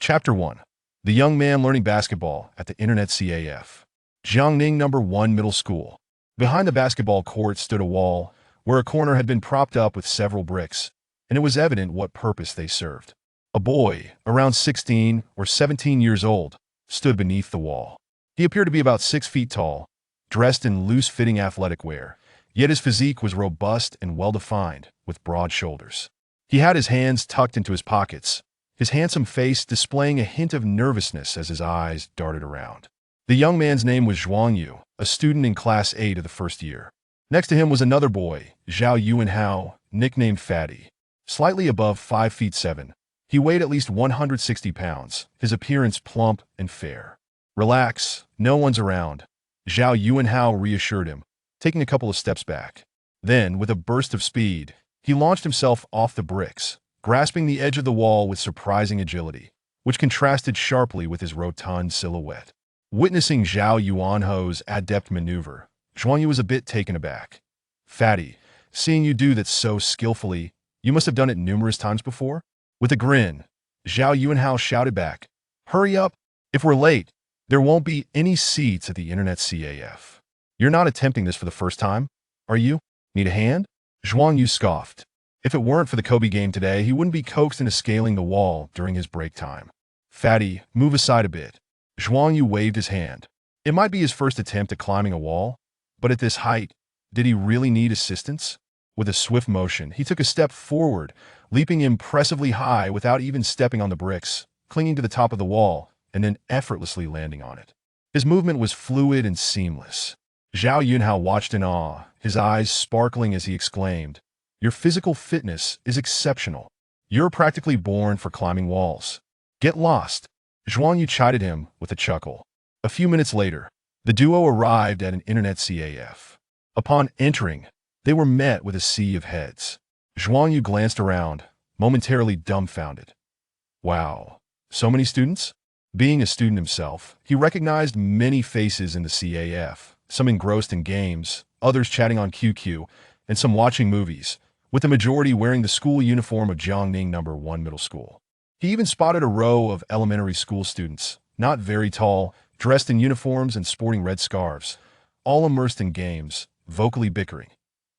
Chapter 1. The young man learning basketball at the Internet CAF. Jiangning No. 1 Middle School. Behind the basketball court stood a wall, where a corner had been propped up with several bricks, and it was evident what purpose they served. A boy, around 16 or 17 years old, stood beneath the wall. He appeared to be about 6 feet tall, dressed in loose-fitting athletic wear, yet his physique was robust and well-defined, with broad shoulders. He had his hands tucked into his pockets, his handsome face displaying a hint of nervousness as his eyes darted around. The young man's name was Zhuang Yu, a student in Class 8 of the first year. Next to him was another boy, Zhao Yuanhao, nicknamed Fatty. Slightly above 5 feet 7, he weighed at least 160 pounds, his appearance plump and fair. "Relax, no one's around," Zhao Yuanhao reassured him, taking a couple of steps back. Then, with a burst of speed, he launched himself off the bricks, grasping the edge of the wall with surprising agility, which contrasted sharply with his rotund silhouette. Witnessing Zhao Yuanhao's adept maneuver, Zhuang Yu was a bit taken aback. "Fatty, seeing you do that so skillfully, you must have done it numerous times before?" With a grin, Zhao Yuanhao shouted back, "Hurry up! If we're late, there won't be any seats at the Internet CAF. You're not attempting this for the first time, are you? Need a hand?" Zhuang Yu scoffed. If it weren't for the Kobe game today, he wouldn't be coaxed into scaling the wall during his break time. "Fatty, move aside a bit." Zhuang Yu waved his hand. It might be his first attempt at climbing a wall, but at this height, did he really need assistance? With a swift motion, he took a step forward, leaping impressively high without even stepping on the bricks, clinging to the top of the wall, and then effortlessly landing on it. His movement was fluid and seamless. Zhao Yunhao watched in awe, his eyes sparkling as he exclaimed, "Your physical fitness is exceptional. You're practically born for climbing walls. Get lost." Zhuang Yu chided him with a chuckle. A few minutes later, the duo arrived at an Internet CAF. Upon entering, they were met with a sea of heads. Zhuang Yu glanced around, momentarily dumbfounded. Wow, so many students? Being a student himself, he recognized many faces in the CAF, some engrossed in games, others chatting on QQ, and some watching movies, with the majority wearing the school uniform of Jiangning No. 1 Middle School. He even spotted a row of elementary school students, not very tall, dressed in uniforms and sporting red scarves, all immersed in games, vocally bickering.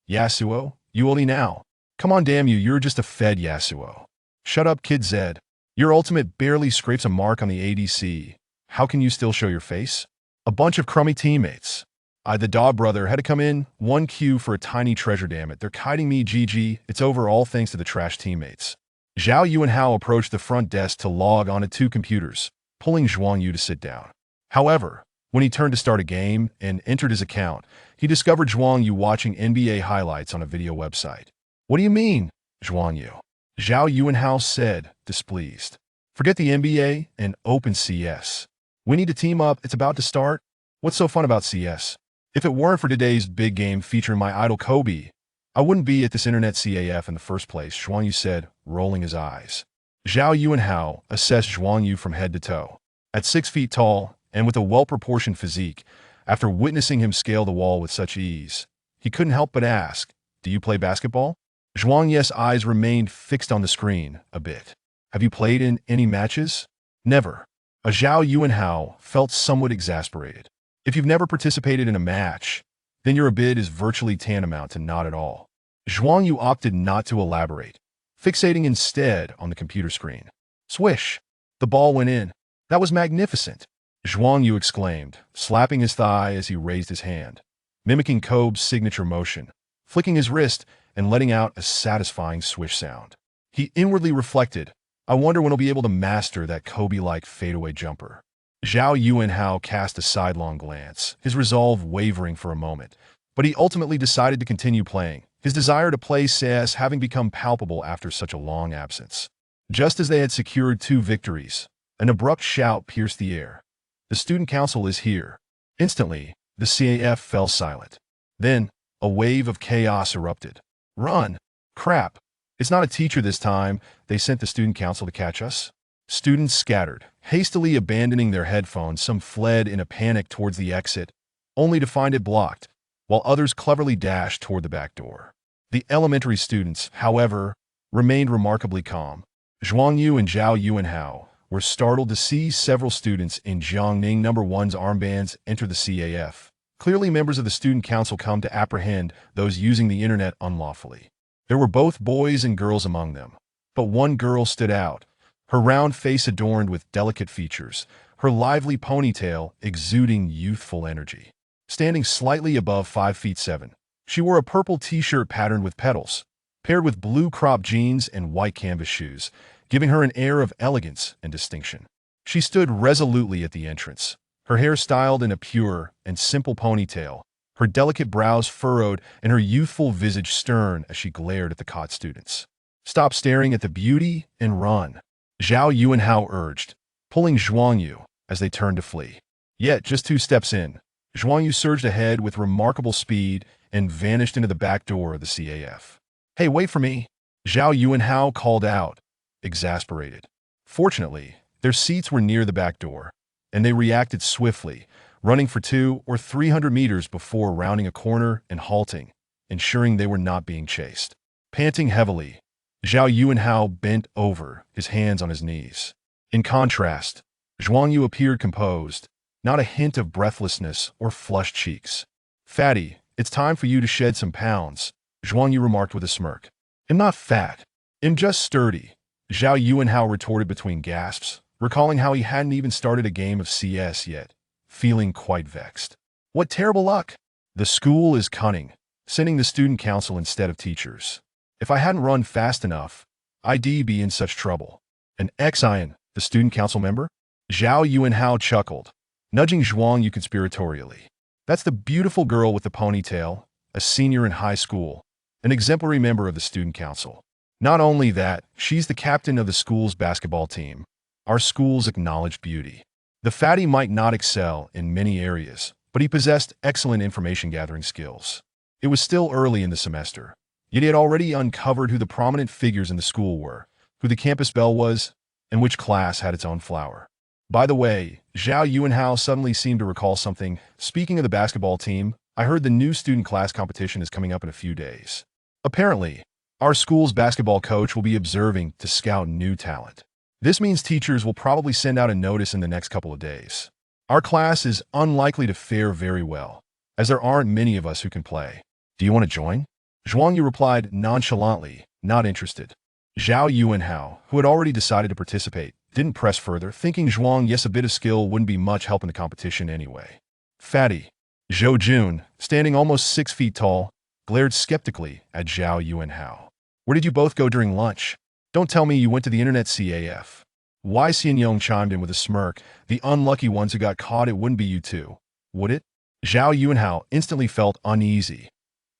"Yasuo, you only now. Come on, damn you, you're just a fed Yasuo. Shut up, Kid Zed. Your ultimate barely scrapes a mark on the ADC. How can you still show your face?" A bunch of crummy teammates. The dog brother had to come in 1Q for a tiny treasure, damn it. They're kiting me, GG. It's over all thanks to the trash teammates. Zhao Yuanhao approached the front desk to log onto 2 computers, pulling Zhuang Yu to sit down. However, when he turned to start a game and entered his account, he discovered Zhuang Yu watching NBA highlights on a video website. "What do you mean, Zhuang Yu?" Zhao Yuanhao said, displeased. "Forget the NBA and open CS. We need to team up, it's about to start. What's so fun about CS? If it weren't for today's big game featuring my idol Kobe, I wouldn't be at this Internet CAF in the first place," Zhuang Yu said, rolling his eyes. Zhao Yuanhao assessed Zhuang Yu from head to toe. At 6 feet tall, and with a well-proportioned physique, after witnessing him scale the wall with such ease, he couldn't help but ask, "Do you play basketball?" Zhuang Yu's eyes remained fixed on the screen a bit. "Have you played in any matches?" "Never." Zhao Yuanhao felt somewhat exasperated. If you've never participated in a match, then your bid is virtually tantamount to not at all. Zhuang Yu opted not to elaborate, fixating instead on the computer screen. Swish! The ball went in. "That was magnificent!" Zhuang Yu exclaimed, slapping his thigh as he raised his hand, mimicking Kobe's signature motion, flicking his wrist and letting out a satisfying swish sound. He inwardly reflected, "I wonder when he'll be able to master that Kobe-like fadeaway jumper." Zhao Yuanhao cast a sidelong glance, his resolve wavering for a moment, but he ultimately decided to continue playing, his desire to play CS having become palpable after such a long absence. Just as they had secured 2 victories, an abrupt shout pierced the air. "The student council is here." Instantly, the CAF fell silent. Then, a wave of chaos erupted. "Run! Crap! It's not a teacher this time. They sent the student council to catch us." Students scattered, hastily abandoning their headphones. Some fled in a panic towards the exit, only to find it blocked, while others cleverly dashed toward the back door. The elementary students, however, remained remarkably calm. Zhuang Yu and Zhao Yuanhao, were startled to see several students in Jiangning No. 1's armbands enter the CAF. Clearly, members of the student council come to apprehend those using the internet unlawfully. There were both boys and girls among them, but one girl stood out, her round face adorned with delicate features, her lively ponytail exuding youthful energy. Standing slightly above 5'7", she wore a purple t-shirt patterned with petals, paired with blue crop jeans and white canvas shoes, giving her an air of elegance and distinction. She stood resolutely at the entrance, her hair styled in a pure and simple ponytail, her delicate brows furrowed and her youthful visage stern as she glared at the caught students. "Stop staring at the beauty and run," Zhao Yuanhao urged, pulling Zhuang Yu as they turned to flee. Yet, just 2 steps in, Zhuang Yu surged ahead with remarkable speed and vanished into the back door of the CAF. "Hey, wait for me," Zhao Yuanhao called out, exasperated. Fortunately, their seats were near the back door, and they reacted swiftly, running for 200 or 300 meters before rounding a corner and halting, ensuring they were not being chased. Panting heavily, Zhao Yuanhao bent over, his hands on his knees. In contrast, Zhuang Yu appeared composed, not a hint of breathlessness or flushed cheeks. "Fatty, it's time for you to shed some pounds," Zhuang Yu remarked with a smirk. "I'm not fat. I'm just sturdy," Zhao Yuanhao retorted between gasps, recalling how he hadn't even started a game of CS yet, feeling quite vexed. "What terrible luck! The school is cunning, sending the student council instead of teachers. If I hadn't run fast enough, I'd be in such trouble." "An Xian, the student council member?" Zhao Yuanhao chuckled, nudging Zhuang Yu conspiratorially. "That's the beautiful girl with the ponytail, a senior in high school, an exemplary member of the student council. Not only that, she's the captain of the school's basketball team, our school's acknowledged beauty." The fatty might not excel in many areas, but he possessed excellent information-gathering skills. It was still early in the semester, yet he had already uncovered who the prominent figures in the school were, who the campus belle was, and which class had its own flower. By the way, Zhao Yuanhao suddenly seemed to recall something. "Speaking of the basketball team, I heard the new student class competition is coming up in a few days. Apparently, our school's basketball coach will be observing to scout new talent. This means teachers will probably send out a notice in the next couple of days. Our class is unlikely to fare very well, as there aren't many of us who can play. Do you want to join?" Zhuang Yu replied nonchalantly, not interested. Zhao Yuanhao, who had already decided to participate, didn't press further, thinking Zhuang Yu's a bit of skill wouldn't be much help in the competition anyway. Fatty Zhou Jun, standing almost 6 feet tall, glared skeptically at Zhao Yuanhao. "Where did you both go during lunch? Don't tell me you went to the internet CAF." Wai Xianyong chimed in with a smirk. "The unlucky ones who got caught, it wouldn't be you two, would it?" Zhao Yuanhao instantly felt uneasy.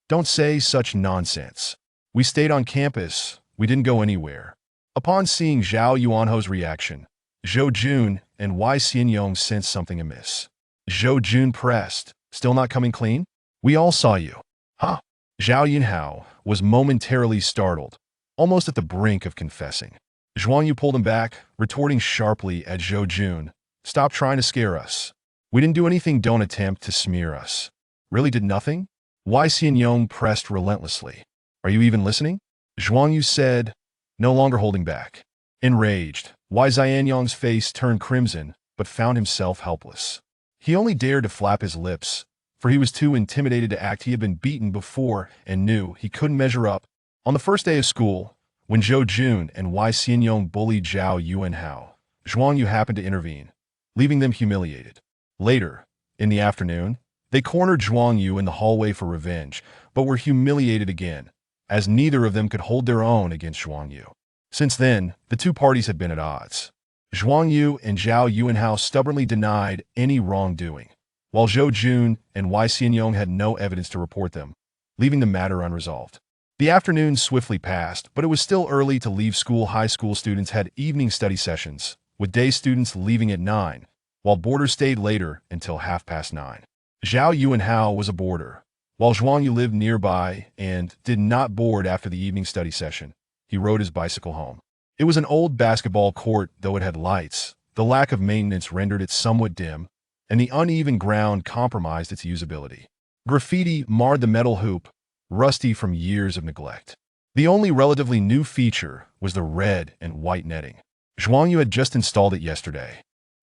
"Don't say such nonsense. We stayed on campus. We didn't go anywhere." Upon seeing Zhao Yuanhao's reaction, Zhou Jun and Wai Xianyong sensed something amiss. Zhou Jun pressed, "Still not coming clean? We all saw you." "Huh?" Zhao Yuanhao was momentarily startled, almost at the brink of confessing. Zhuang Yu pulled him back, retorting sharply at Zhou Jun, "Stop trying to scare us. We didn't do anything, don't attempt to smear us." "Really did nothing?" Wai Xianyong pressed relentlessly. "Are you even listening?" Zhuang Yu said, no longer holding back. Enraged, Wai Xianyong's face turned crimson, but found himself helpless. He only dared to flap his lips, for he was too intimidated to act. He had been beaten before and knew he couldn't measure up. On the first day of school, when Zhou Jun and Wai Xianyong bullied Zhao Yuanhao, Zhuang Yu happened to intervene, leaving them humiliated. Later, in the afternoon, they cornered Zhuang Yu in the hallway for revenge, but were humiliated again, as neither of them could hold their own against Zhuang Yu. Since then, the two parties had been at odds. Zhuang Yu and Zhao Yuanhao stubbornly denied any wrongdoing, while Zhou Jun and Wai Xianyong had no evidence to report them, leaving the matter unresolved. The afternoon swiftly passed, but it was still early to leave school. High school students had evening study sessions, with day students leaving at 9, while boarders stayed later until 9:30. Zhao Yuanhao was a boarder, while Zhuang Yu lived nearby and did not board after the evening study session. He rode his bicycle home. It was an old basketball court, though it had lights. The lack of maintenance rendered it somewhat dim, and the uneven ground compromised its usability. Graffiti marred the metal hoop, rusty from years of neglect. The only relatively new feature was the red and white netting. Zhuang Yu had just installed it yesterday.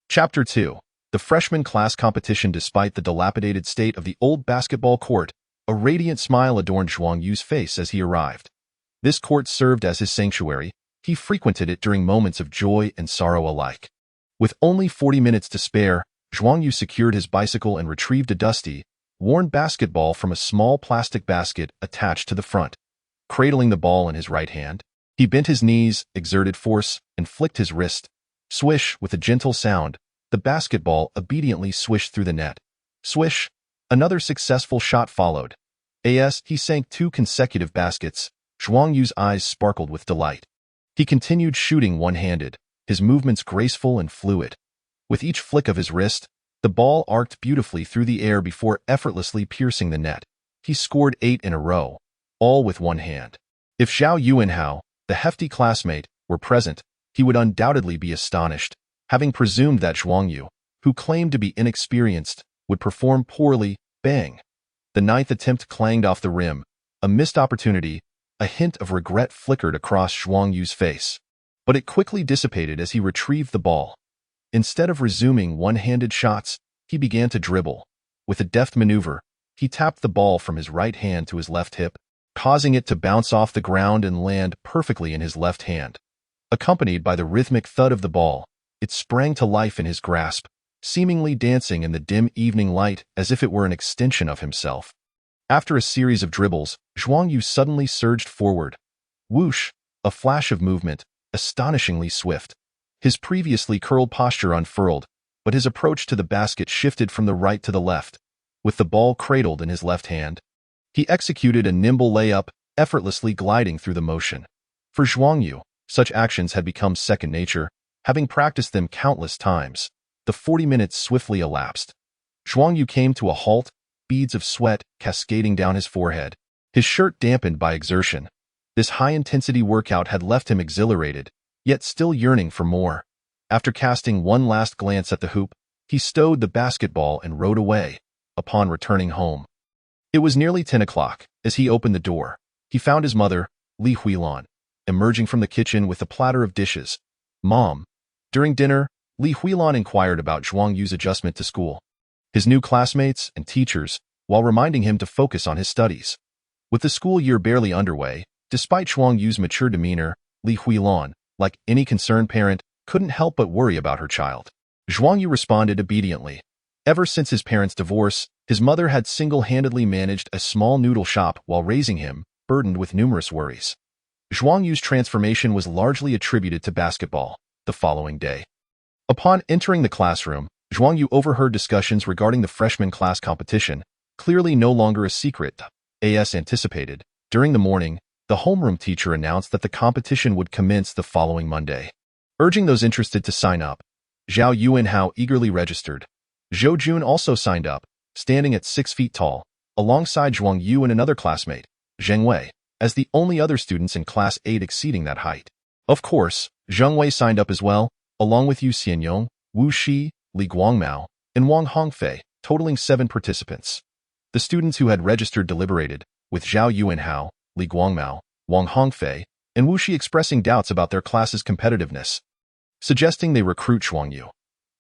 Chapter 2. The freshman class competition. Despite the dilapidated state of the old basketball court, a radiant smile adorned Zhuang Yu's face as he arrived. This court served as his sanctuary. He frequented it during moments of joy and sorrow alike. With only 40 minutes to spare, Zhuang Yu secured his bicycle and retrieved a dusty, worn basketball from a small plastic basket attached to the front. Cradling the ball in his right hand, he bent his knees, exerted force, and flicked his wrist. Swish, with a gentle sound, the basketball obediently swished through the net. Swish! Another successful shot followed. As he sank 2 consecutive baskets, Zhuang Yu's eyes sparkled with delight. He continued shooting one-handed, his movements graceful and fluid. With each flick of his wrist, the ball arced beautifully through the air before effortlessly piercing the net. He scored 8 in a row, all with one hand. If Zhao Yuanhao, the hefty classmate, were present, he would undoubtedly be astonished, having presumed that Zhuang Yu, who claimed to be inexperienced, would perform poorly. Bang! The 9th attempt clanged off the rim. A missed opportunity. A hint of regret flickered across Zhuang Yu's face. But it quickly dissipated as he retrieved the ball. Instead of resuming one-handed shots, he began to dribble. With a deft maneuver, he tapped the ball from his right hand to his left hip, causing it to bounce off the ground and land perfectly in his left hand. Accompanied by the rhythmic thud of the ball, it sprang to life in his grasp, seemingly dancing in the dim evening light as if it were an extension of himself. After a series of dribbles, Zhuang Yu suddenly surged forward. Whoosh! A flash of movement, astonishingly swift. His previously curled posture unfurled, but his approach to the basket shifted from the right to the left. With the ball cradled in his left hand, he executed a nimble layup, effortlessly gliding through the motion. For Zhuang Yu, such actions had become second nature, having practiced them countless times. The 40 minutes swiftly elapsed. Zhuang Yu came to a halt, beads of sweat cascading down his forehead, his shirt dampened by exertion. This high-intensity workout had left him exhilarated, yet still yearning for more. After casting one last glance at the hoop, he stowed the basketball and rode away. Upon returning home, it was nearly 10 o'clock. As he opened the door, he found his mother, Li Huilan, emerging from the kitchen with a platter of dishes. Mom. During dinner, Li Huilan inquired about Zhuang Yu's adjustment to school, his new classmates and teachers, while reminding him to focus on his studies. With the school year barely underway, despite Zhuang Yu's mature demeanor, Li Huilan, like any concerned parent, couldn't help but worry about her child. Zhuang Yu responded obediently. Ever since his parents' divorce, his mother had single-handedly managed a small noodle shop while raising him, burdened with numerous worries. Zhuang Yu's transformation was largely attributed to basketball. The following day, upon entering the classroom, Zhuang Yu overheard discussions regarding the freshman class competition, clearly no longer a secret. As anticipated, during the morning, the homeroom teacher announced that the competition would commence the following Monday. Urging those interested to sign up, Zhao Yuanhao eagerly registered. Zhou Jun also signed up, standing at 6 feet tall, alongside Zhuang Yu and another classmate, Zheng Wei, as the only other students in Class 8 exceeding that height. Of course, Zheng Wei signed up as well, along with Yu Xianyong, Wu Shi, Li Guangmao, and Wang Hongfei, totaling 7 participants. The students who had registered deliberated, with Zhao Yuanhao, Li Guangmao, Wang Hongfei, and Wu Shi expressing doubts about their class's competitiveness, suggesting they recruit Zhuang Yu.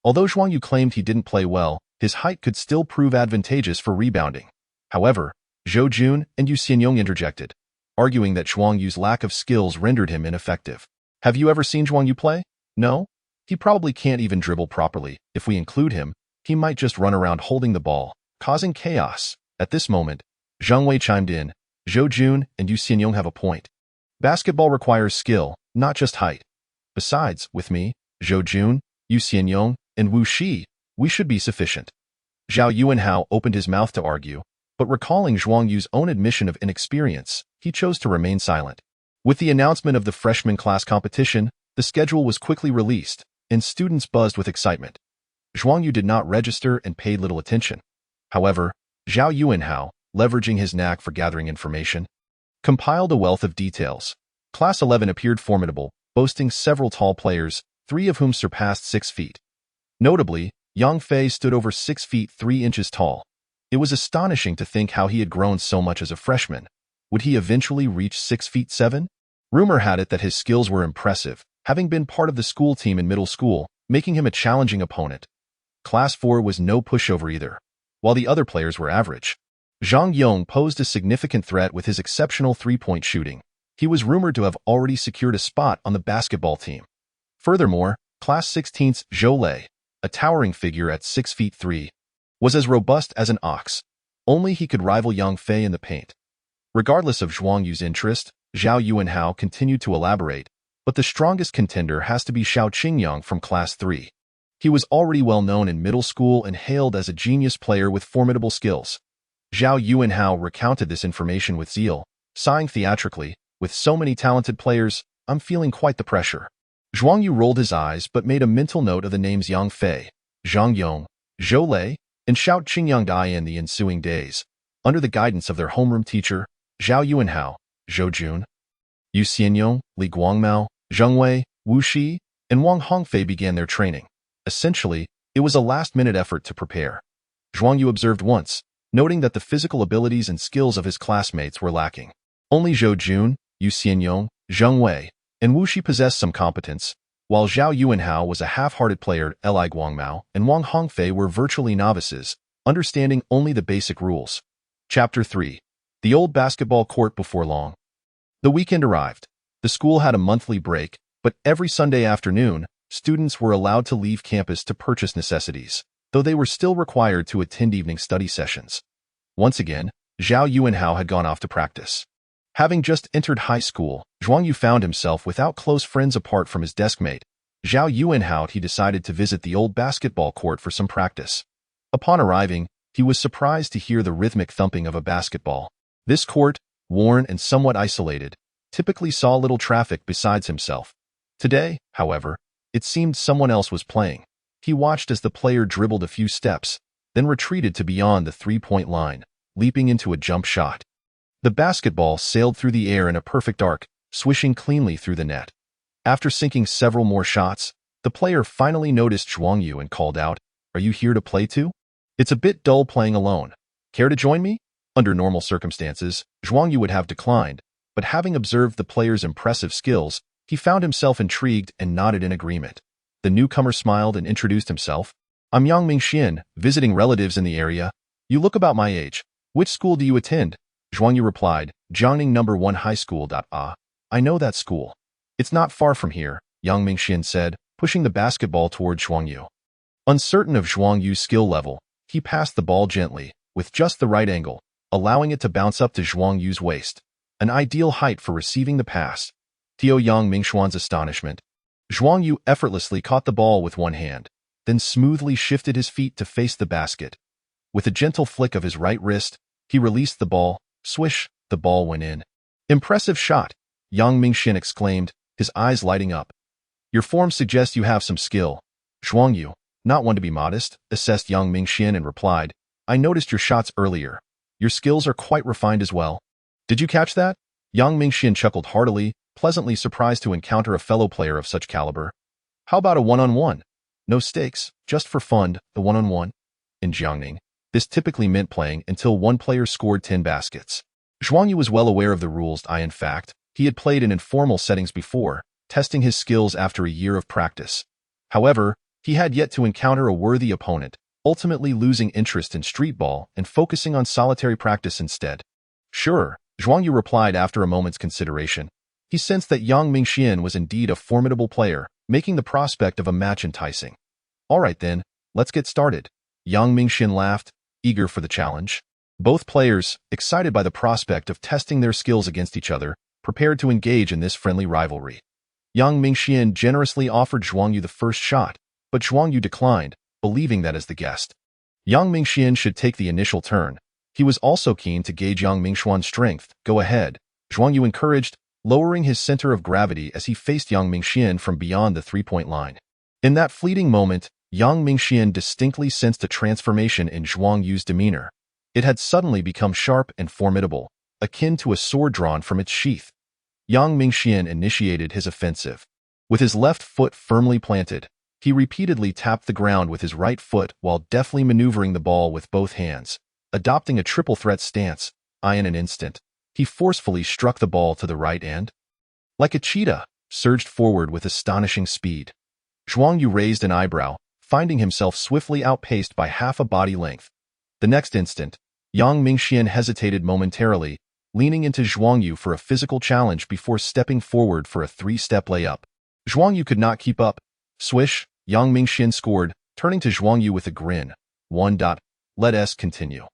Although Zhuang Yu claimed he didn't play well, his height could still prove advantageous for rebounding. However, Zhou Jun and Yu Xianyong interjected, arguing that Zhuang Yu's lack of skills rendered him ineffective. Have you ever seen Zhuang Yu play? No? He probably can't even dribble properly. If we include him, he might just run around holding the ball, causing chaos. At this moment, Zheng Wei chimed in. Zhou Jun and Yu Xianyong have a point. Basketball requires skill, not just height. Besides, with me, Zhou Jun, Yu Xianyong, and Wu Shi, we should be sufficient. Zhao Yuanhao opened his mouth to argue, but recalling Zhuang Yu's own admission of inexperience, he chose to remain silent. With the announcement of the freshman class competition, the schedule was quickly released, and students buzzed with excitement. Zhuang Yu did not register and paid little attention. However, Zhao Yuanhao, leveraging his knack for gathering information, compiled a wealth of details. Class 11 appeared formidable, boasting several tall players, 3 of whom surpassed 6 feet. Notably, Yang Fei stood over 6 feet 3 inches tall. It was astonishing to think how he had grown so much as a freshman. Would he eventually reach 6 feet 7? Rumor had it that his skills were impressive, having been part of the school team in middle school, making him a challenging opponent. Class 4 was no pushover either, while the other players were average. Zhuang Yu posed a significant threat with his exceptional three-point shooting. He was rumored to have already secured a spot on the basketball team. Furthermore, Class 16's Zhou Lei, a towering figure at 6 feet 3, was as robust as an ox. Only he could rival Yang Fei in the paint. Regardless of Zhuang Yu's interest, Zhao Yuanhao continued to elaborate, but the strongest contender has to be Xiao Qingyang from Class 3. He was already well known in middle school and hailed as a genius player with formidable skills. Zhao Yuanhao recounted this information with zeal, sighing theatrically, "With so many talented players, I'm feeling quite the pressure." Zhuang Yu rolled his eyes but made a mental note of the names Yang Fei, Zhang Yong, Zhou Lei, and Xiao Qingyang Dai in the ensuing days, under the guidance of their homeroom teacher, Zhao Yuanhao, Zhou Jun, Yu Xianyong, Li Guangmao, Zheng Wei, Wu Shi, and Wang Hongfei began their training. Essentially, it was a last-minute effort to prepare. Zhuang Yu observed once, noting that the physical abilities and skills of his classmates were lacking. Only Zhou Jun, Yu Xianyong, Zheng Wei, and Wu Shi possessed some competence, while Zhao Yuanhao was a half-hearted player. Li Guangmao and Wang Hongfei were virtually novices, understanding only the basic rules. Chapter 3. The Old Basketball Court Before Long. The weekend arrived. The school had a monthly break, but every Sunday afternoon, students were allowed to leave campus to purchase necessities, though they were still required to attend evening study sessions. Once again, Zhao Yuanhao had gone off to practice. Having just entered high school, Zhuang Yu found himself without close friends apart from his deskmate. Zhao Yuanhao he decided to visit the old basketball court for some practice. Upon arriving, he was surprised to hear the rhythmic thumping of a basketball. This court, worn and somewhat isolated, typically saw little traffic besides himself. Today, however, it seemed someone else was playing. He watched as the player dribbled a few steps, then retreated to beyond the three-point line, leaping into a jump shot. The basketball sailed through the air in a perfect arc, swishing cleanly through the net. After sinking several more shots, the player finally noticed Zhuang Yu and called out, "Are you here to play too? It's a bit dull playing alone. Care to join me?" Under normal circumstances, Zhuang Yu would have declined, but having observed the player's impressive skills, he found himself intrigued and nodded in agreement. The newcomer smiled and introduced himself. "I'm Yang Mingxian, visiting relatives in the area. You look about my age. Which school do you attend?" Zhuang Yu replied, "Jiangning No. 1 High School. I know that school. It's not far from here," Yang Mingxian said, pushing the basketball toward Zhuang Yu. Uncertain of Zhuang Yu's skill level, he passed the ball gently, with just the right angle, allowing it to bounce up to Zhuang Yu's waist, an ideal height for receiving the pass. To Yang Mingxuan's astonishment, Zhuang Yu effortlessly caught the ball with one hand, then smoothly shifted his feet to face the basket. With a gentle flick of his right wrist, he released the ball. Swish, the ball went in. "Impressive shot," Yang Mingxian exclaimed, his eyes lighting up. "Your form suggests you have some skill." Zhuang Yu, not one to be modest, assessed Yang Mingxian and replied, "I noticed your shots earlier. Your skills are quite refined as well." "Did you catch that?" Yang Mingxian chuckled heartily, pleasantly surprised to encounter a fellow player of such caliber. "How about a one-on-one? No stakes, just for fun, the one-on-one." In Jiangning, this typically meant playing until one player scored 10 baskets. Zhuang Yu was well aware of the rules. In fact, he had played in informal settings before, testing his skills after a year of practice. However, he had yet to encounter a worthy opponent, ultimately losing interest in street ball and focusing on solitary practice instead. "Sure," Zhuang Yu replied after a moment's consideration. He sensed that Yang Mingxian was indeed a formidable player, making the prospect of a match enticing. "All right then, let's get started." Yang Mingxian laughed, eager for the challenge. Both players, excited by the prospect of testing their skills against each other, prepared to engage in this friendly rivalry. Yang Mingxian generously offered Zhuang Yu the first shot, but Zhuang Yu declined, believing that as the guest, Yang Mingxian should take the initial turn. He was also keen to gauge Yang Mingxuan's strength. "Go ahead," Zhuang Yu encouraged, lowering his center of gravity as he faced Yang Mingxian from beyond the three-point line. In that fleeting moment, Yang Mingxian distinctly sensed a transformation in Zhuang Yu's demeanor. It had suddenly become sharp and formidable, akin to a sword drawn from its sheath. Yang Mingxian initiated his offensive. With his left foot firmly planted, he repeatedly tapped the ground with his right foot while deftly maneuvering the ball with both hands. Adopting a triple threat stance, in an instant, he forcefully struck the ball to the right end. Like a cheetah, surged forward with astonishing speed. Zhuang Yu raised an eyebrow, finding himself swiftly outpaced by half a body length. The next instant, Yang Mingxian hesitated momentarily, leaning into Zhuang Yu for a physical challenge before stepping forward for a three-step layup. Zhuang Yu could not keep up. Swish, Yang Mingxian scored, turning to Zhuang Yu with a grin. Let us continue.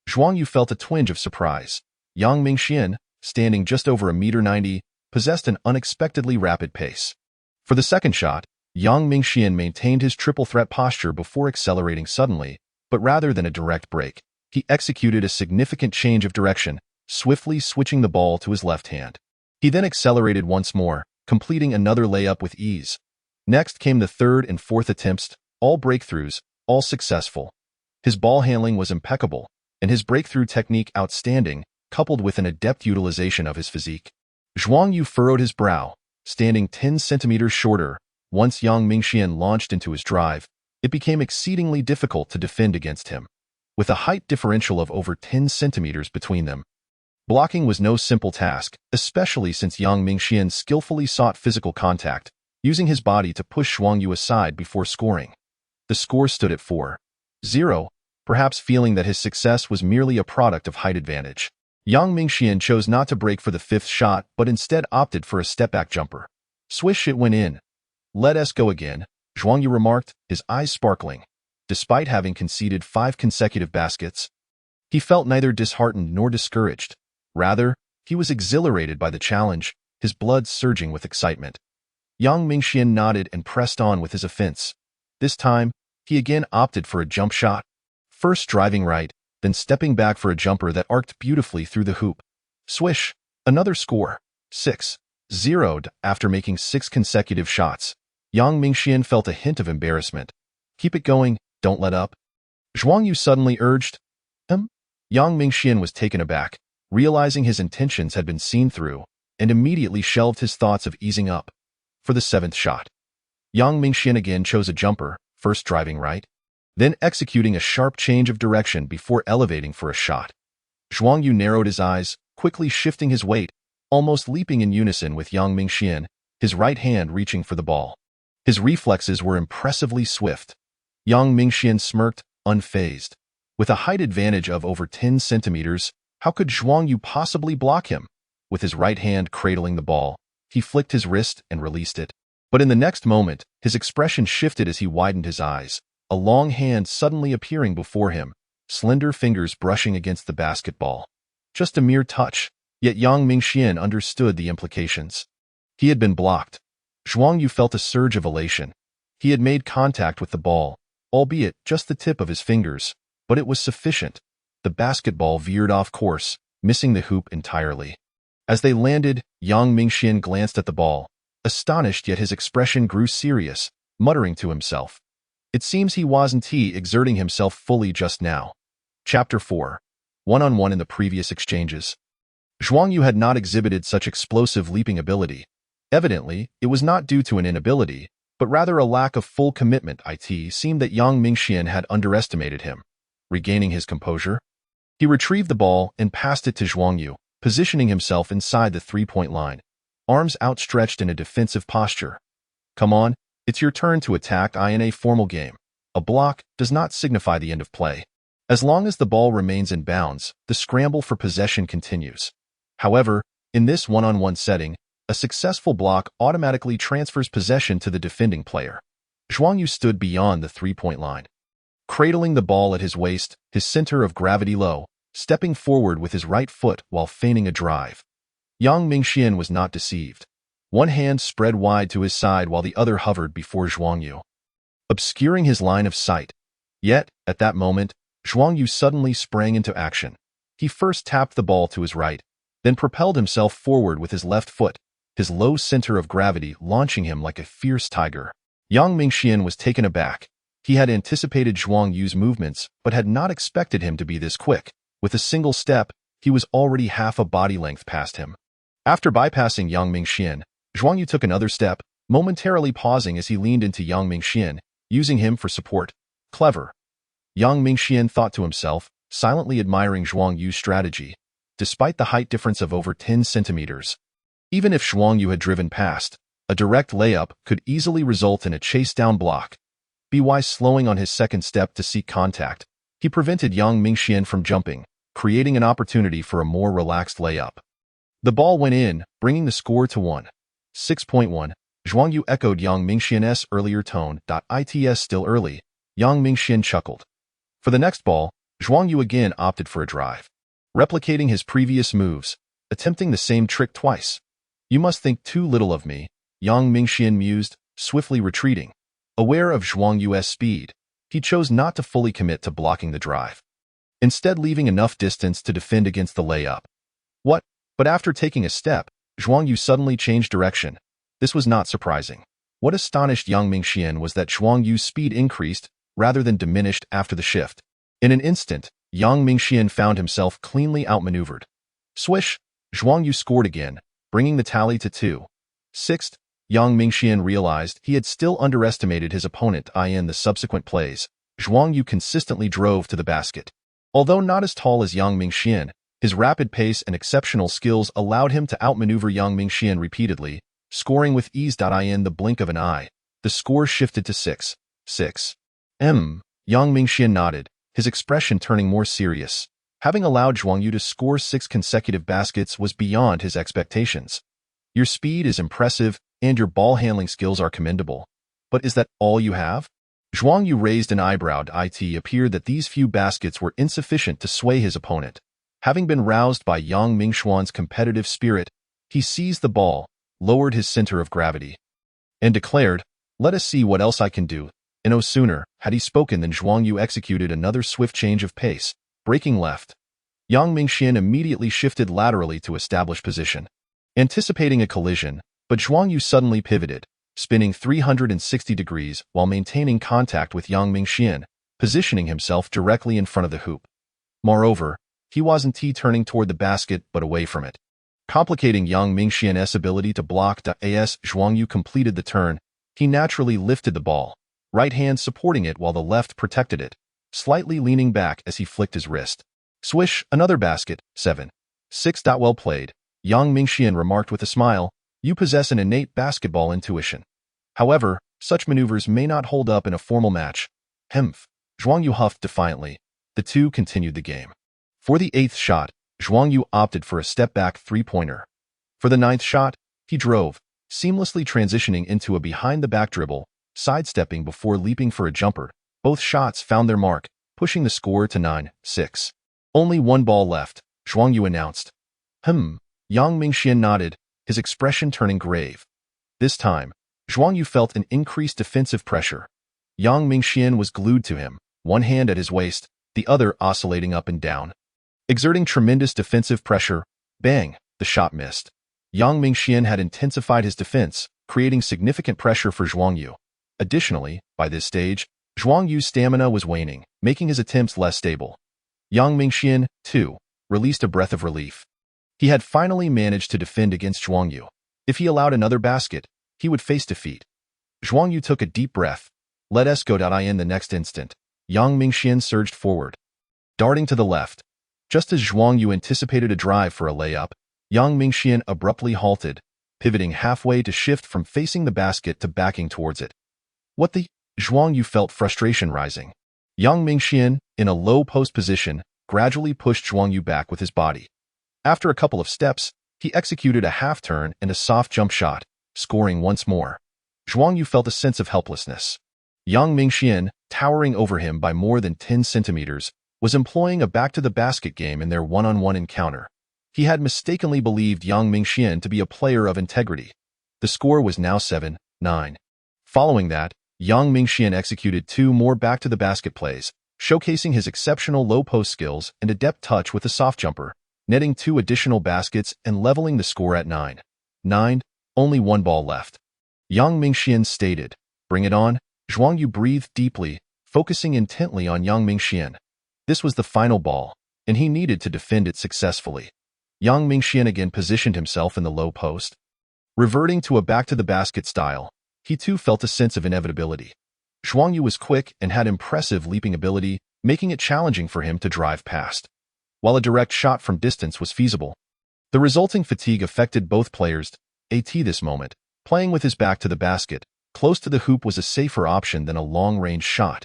Zhuang Yu felt a twinge of surprise. Yang Mingxian, standing just over 1.90 m, possessed an unexpectedly rapid pace. For the second shot, Yang Mingxian maintained his triple threat posture before accelerating suddenly, but rather than a direct break, he executed a significant change of direction, swiftly switching the ball to his left hand. He then accelerated once more, completing another layup with ease. Next came the third and fourth attempts, all breakthroughs, all successful. His ball handling was impeccable, and his breakthrough technique outstanding, coupled with an adept utilization of his physique. Zhuang Yu furrowed his brow, standing 10 centimeters shorter. Once Yang Mingxian launched into his drive, it became exceedingly difficult to defend against him. With a height differential of over 10 centimeters between them, blocking was no simple task, especially since Yang Mingxian skillfully sought physical contact, using his body to push Zhuang Yu aside before scoring. The score stood at 4-0, perhaps feeling that his success was merely a product of height advantage. Yang Mingxian chose not to break for the fifth shot but instead opted for a step-back jumper. Swish, it went in. Let us go again, Zhuang Yu remarked, his eyes sparkling. Despite having conceded 5 consecutive baskets, he felt neither disheartened nor discouraged. Rather, he was exhilarated by the challenge, his blood surging with excitement. Yang Mingxian nodded and pressed on with his offense. This time, he again opted for a jump shot, first driving right, then stepping back for a jumper that arced beautifully through the hoop. Swish, another score, 6-0. After making 6 consecutive shots, Yang Mingxian felt a hint of embarrassment. Keep it going, don't let up, Zhuang Yu suddenly urged. Yang Mingxian was taken aback, realizing his intentions had been seen through, and immediately shelved his thoughts of easing up. For the 7th shot, Yang Mingxian again chose a jumper, first driving right, then executing a sharp change of direction before elevating for a shot. Zhuang Yu narrowed his eyes, quickly shifting his weight, almost leaping in unison with Yang Mingxian, his right hand reaching for the ball. His reflexes were impressively swift. Yang Mingxian smirked, unfazed. With a height advantage of over 10 centimeters, how could Zhuang Yu possibly block him? With his right hand cradling the ball, he flicked his wrist and released it. But in the next moment, his expression shifted as he widened his eyes, a long hand suddenly appearing before him, slender fingers brushing against the basketball. Just a mere touch, yet Yang Mingxian understood the implications. He had been blocked. Zhuang Yu felt a surge of elation. He had made contact with the ball, albeit just the tip of his fingers, but it was sufficient. The basketball veered off course, missing the hoop entirely. As they landed, Yang Mingxian glanced at the ball, astonished, yet his expression grew serious, muttering to himself. It seems he wasn't exerting himself fully just now. Chapter 4. One-on-one in the previous exchanges. Zhuang Yu had not exhibited such explosive leaping ability. Evidently, it was not due to an inability, but rather a lack of full commitment. It seemed that Yang Mingxian had underestimated him. Regaining his composure, he retrieved the ball and passed it to Zhuang Yu, positioning himself inside the three-point line, arms outstretched in a defensive posture. Come on, it's your turn to attack. In a formal game, a block does not signify the end of play. As long as the ball remains in bounds, the scramble for possession continues. However, in this one-on-one setting, a successful block automatically transfers possession to the defending player. Zhuang Yu stood beyond the three-point line, cradling the ball at his waist, his center of gravity low, stepping forward with his right foot while feigning a drive. Yang Mingxian was not deceived. One hand spread wide to his side while the other hovered before Zhuang Yu, obscuring his line of sight. Yet, at that moment, Zhuang Yu suddenly sprang into action. He first tapped the ball to his right, then propelled himself forward with his left foot, his low center of gravity launching him like a fierce tiger. Yang Mingxian was taken aback. He had anticipated Zhuang Yu's movements, but had not expected him to be this quick. With a single step, he was already half a body length past him. After bypassing Yang Mingxian, Zhuang Yu took another step, momentarily pausing as he leaned into Yang Mingxian, using him for support. Clever. Yang Mingxian thought to himself, silently admiring Zhuang Yu's strategy. Despite the height difference of over 10 centimeters, even if Zhuang Yu had driven past, A direct layup could easily result in a chase-down block. By slowing on his second step to seek contact, he prevented Yang Mingxian from jumping, creating an opportunity for a more relaxed layup. The ball went in, bringing the score to 1-6.1. Zhuang Yu echoed Yang Mingxian's earlier tone. It's still early, Yang Mingxian chuckled. For the next ball, Zhuang Yu again opted for a drive, replicating his previous moves, attempting the same trick twice. You must think too little of me, Yang Mingxian mused, swiftly retreating. Aware of Zhuang Yu's speed, he chose not to fully commit to blocking the drive, instead leaving enough distance to defend against the layup. What? But after taking a step, Zhuang Yu suddenly changed direction. This was not surprising. What astonished Yang Mingxian was that Zhuang Yu's speed increased rather than diminished after the shift. In an instant, Yang Mingxian found himself cleanly outmaneuvered. Swish! Zhuang Yu scored again, bringing the tally to 2-6. Yang Mingxian realized he had still underestimated his opponent. In the subsequent plays, Zhuang Yu consistently drove to the basket. Although not as tall as Yang Mingxian, his rapid pace and exceptional skills allowed him to outmaneuver Yang Mingxian repeatedly, scoring with ease. In the blink of an eye, the score shifted to 6-6. Yang Mingxian nodded, his expression turning more serious. Having allowed Zhuang Yu to score 6 consecutive baskets was beyond his expectations. Your speed is impressive, and your ball handling skills are commendable. But is that all you have? Zhuang Yu raised an eyebrow. It appeared that these few baskets were insufficient to sway his opponent. Having been roused by Yang Mingxian's competitive spirit, he seized the ball, lowered his center of gravity, and declared, "Let us see what else I can do." And no sooner had he spoken than Zhuang Yu executed another swift change of pace, breaking left. Yang Mingxian immediately shifted laterally to establish position, anticipating a collision, but Zhuang Yu suddenly pivoted, spinning 360 degrees while maintaining contact with Yang Mingxian, positioning himself directly in front of the hoop. Moreover, he wasn't turning toward the basket but away from it, complicating Yang Mingxian's ability to block. As Zhuang Yu completed the turn, he naturally lifted the ball, right hand supporting it while the left protected it, slightly leaning back as he flicked his wrist. Swish, another basket, 7-6. Well played, Yang Mingxian remarked with a smile. You possess an innate basketball intuition. However, such maneuvers may not hold up in a formal match. Humph. Zhuang Yu huffed defiantly. The two continued the game. For the 8th shot, Zhuang Yu opted for a step-back three-pointer. For the 9th shot, he drove, seamlessly transitioning into a behind-the-back dribble, sidestepping before leaping for a jumper. Both shots found their mark, pushing the score to 9-6. Only one ball left, Zhuang Yu announced. Yang Mingxian nodded, his expression turning grave. This time, Zhuang Yu felt an increased defensive pressure. Yang Mingxian was glued to him, one hand at his waist, the other oscillating up and down. Exerting tremendous defensive pressure, bang, the shot missed. Yang Mingxian had intensified his defense, creating significant pressure for Zhuang Yu. Additionally, by this stage, Zhuang Yu's stamina was waning, making his attempts less stable. Yang Mingxian, too, released a breath of relief. He had finally managed to defend against Zhuang Yu. If he allowed another basket, he would face defeat. Zhuang Yu took a deep breath. Let us go. In the next instant, Yang Mingxian surged forward, darting to the left. Just as Zhuang Yu anticipated a drive for a layup, Yang Mingxian abruptly halted, pivoting halfway to shift from facing the basket to backing towards it. What the? Zhuang Yu felt frustration rising. Yang Mingxian, in a low post position, gradually pushed Zhuang Yu back with his body. After a couple of steps, he executed a half-turn and a soft jump shot, scoring once more. Zhuang Yu felt a sense of helplessness. Yang Mingxian, towering over him by more than 10 centimeters, was employing a back-to-the-basket game in their one-on-one encounter. He had mistakenly believed Yang Mingxian to be a player of integrity. The score was now 7-9. Following that, Yang Mingxian executed 2 more back-to-the-basket plays, showcasing his exceptional low-post skills and adept touch with the soft jumper, netting 2 additional baskets and leveling the score at 9-9. Only one ball left. Yang Mingxian stated, "Bring it on." Zhuang Yu breathed deeply, focusing intently on Yang Mingxian. This was the final ball, and he needed to defend it successfully. Yang Mingxian again positioned himself in the low post. Reverting to a back-to-the-basket style, he too felt a sense of inevitability. Zhuang Yu was quick and had impressive leaping ability, making it challenging for him to drive past. While a direct shot from distance was feasible, the resulting fatigue affected both players. At this moment, Playing with his back to the basket, close to the hoop was a safer option than a long-range shot.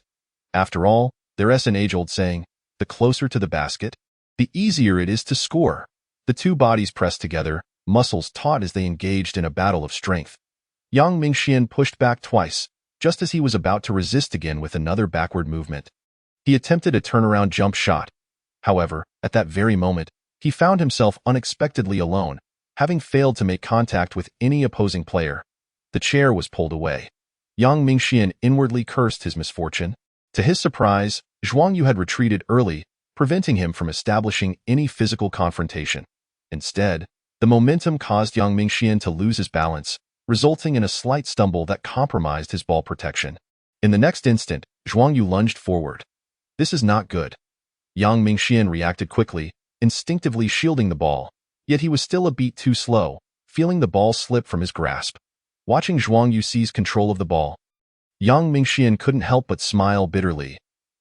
After all, there's an age-old saying, the closer to the basket, the easier it is to score. The two bodies pressed together, muscles taut as they engaged in a battle of strength. Yang Mingxian pushed back twice, just as he was about to resist again with another backward movement. He attempted a turnaround jump shot. However, at that very moment, he found himself unexpectedly alone, having failed to make contact with any opposing player. The chair was pulled away. Yang Mingxian inwardly cursed his misfortune. To his surprise, Zhuang Yu had retreated early, preventing him from establishing any physical confrontation. Instead, the momentum caused Yang Mingxian to lose his balance, resulting in a slight stumble that compromised his ball protection. In the next instant, Zhuang Yu lunged forward. This is not good. Yang Mingxian reacted quickly, instinctively shielding the ball, yet he was still a beat too slow, feeling the ball slip from his grasp. Watching Zhuang Yu seize control of the ball, Yang Mingxian couldn't help but smile bitterly.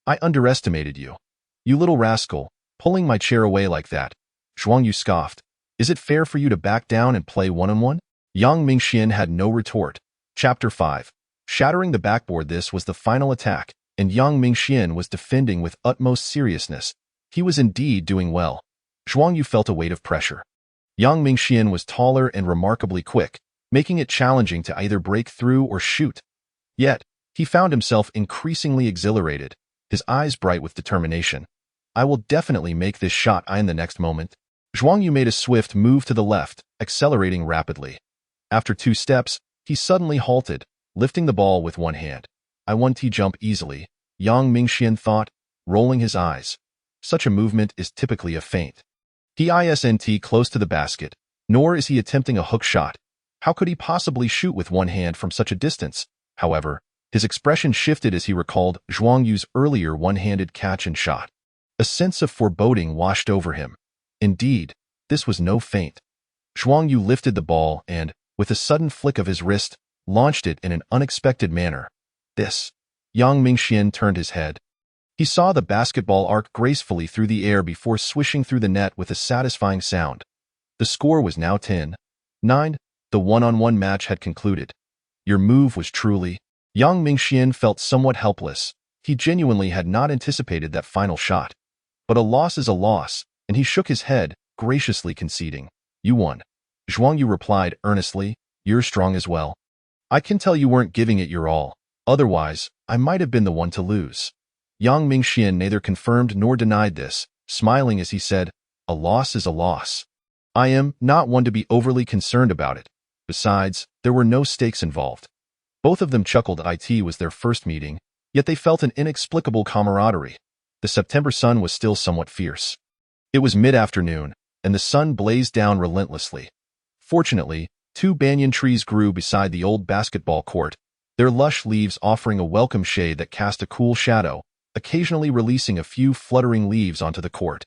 I underestimated you. You little rascal, pulling my chair away like that. Zhuang Yu scoffed. Is it fair for you to back down and play one-on-one? Yang Mingxian had no retort. Chapter 5. Shattering the backboard. This was the final attack, and Yang Mingxian was defending with utmost seriousness. He was indeed doing well. Zhuang Yu felt a weight of pressure. Yang Mingxian was taller and remarkably quick, making it challenging to either break through or shoot. Yet, he found himself increasingly exhilarated, his eyes bright with determination. I will definitely make this shot. In the next moment, Zhuang Yu made a swift move to the left, accelerating rapidly. After 2 steps, he suddenly halted, lifting the ball with one hand. I won T-jump easily, Yang Mingxian thought, rolling his eyes. Such a movement is typically a feint. He isn't close to the basket, nor is he attempting a hook shot. How could he possibly shoot with one hand from such a distance? However, his expression shifted as he recalled Zhuang Yu's earlier one-handed catch and shot. A sense of foreboding washed over him. Indeed, this was no feint. Zhuang Yu lifted the ball and, with a sudden flick of his wrist, launched it in an unexpected manner. This. Yang Mingxian turned his head. He saw the basketball arc gracefully through the air before swishing through the net with a satisfying sound. The score was now 10-9. The one-on-one match had concluded. Your move was truly... Yang Mingxian felt somewhat helpless. He genuinely had not anticipated that final shot. But a loss is a loss, and he shook his head, graciously conceding. You won. Zhuang Yu replied earnestly, you're strong as well. I can tell you weren't giving it your all. Otherwise, I might have been the one to lose. Yang Mingxian neither confirmed nor denied this, smiling as he said, a loss is a loss. I am not one to be overly concerned about it. Besides, there were no stakes involved. Both of them chuckled. It was their first meeting, yet they felt an inexplicable camaraderie. The September sun was still somewhat fierce. It was mid-afternoon, and the sun blazed down relentlessly. Fortunately, 2 banyan trees grew beside the old basketball court, their lush leaves offering a welcome shade that cast a cool shadow, occasionally releasing a few fluttering leaves onto the court.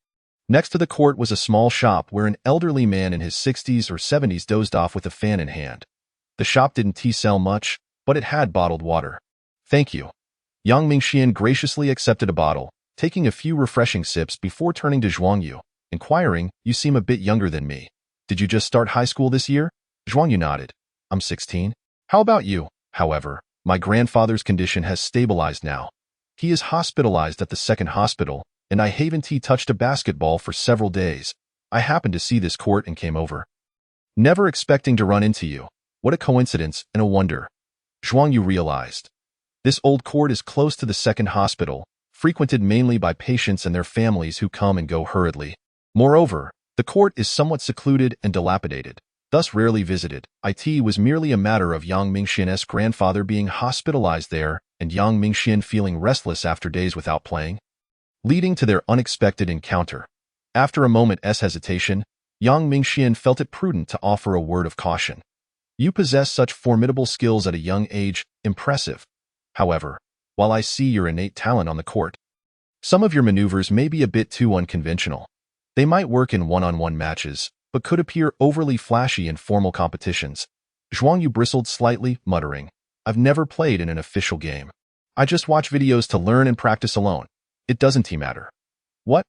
Next to the court was a small shop where an elderly man in his 60s or 70s dozed off with a fan in hand. The shop didn't sell much, but it had bottled water. Thank you. Yang Mingxian graciously accepted a bottle, taking a few refreshing sips before turning to Zhuang Yu, inquiring, you seem a bit younger than me. Did you just start high school this year? Zhuang Yu nodded. I'm 16. How about you? However, my grandfather's condition has stabilized now. He is hospitalized at the second hospital, and I haven't touched a basketball for several days. I happened to see this court and came over. Never expecting to run into you. What a coincidence and a wonder. Zhuang Yu realized. This old court is close to the second hospital, frequented mainly by patients and their families who come and go hurriedly. Moreover, the court is somewhat secluded and dilapidated, thus rarely visited. It was merely a matter of Yang Mingxian's grandfather being hospitalized there and Yang Mingxian feeling restless after days without playing, leading to their unexpected encounter. After a moment's hesitation, Yang Mingxian felt it prudent to offer a word of caution. You possess such formidable skills at a young age, impressive. However, while I see your innate talent on the court, some of your maneuvers may be a bit too unconventional. They might work in one-on-one matches, but could appear overly flashy in formal competitions. Zhuang Yu bristled slightly, muttering, I've never played in an official game. I just watch videos to learn and practice alone. It doesn't matter. What?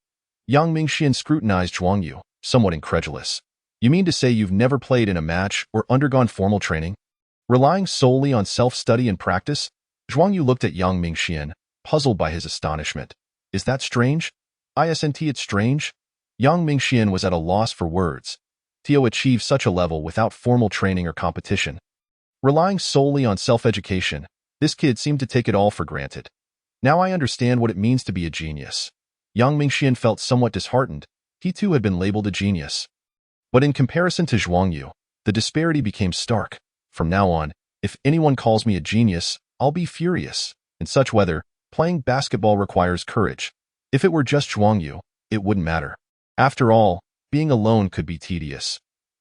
Yang Mingxian scrutinized Zhuang Yu, somewhat incredulous. You mean to say you've never played in a match or undergone formal training? Relying solely on self-study and practice, Zhuang Yu looked at young Mingxian, puzzled by his astonishment. Is that strange? Isn't it strange? Young Mingxian was at a loss for words. Tio achieved such a level without formal training or competition. Relying solely on self-education, this kid seemed to take it all for granted. Now I understand what it means to be a genius. Young Mingxian felt somewhat disheartened. He too had been labeled a genius. But in comparison to Zhuang Yu, the disparity became stark. From now on, if anyone calls me a genius, I'll be furious. In such weather, playing basketball requires courage. If it were just Zhuang Yu, it wouldn't matter. After all, being alone could be tedious.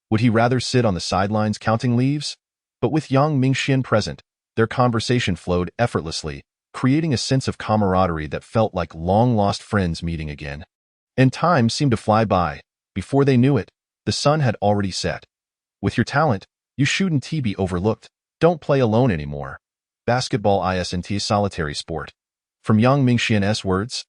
Would he rather sit on the sidelines counting leaves? But with young Mingxian present, their conversation flowed effortlessly, creating a sense of camaraderie that felt like long-lost friends meeting again. And time seemed to fly by. Before they knew it, the sun had already set. With your talent, you shouldn't be overlooked. Don't play alone anymore. Basketball isn't a solitary sport. From young Mingxian's words,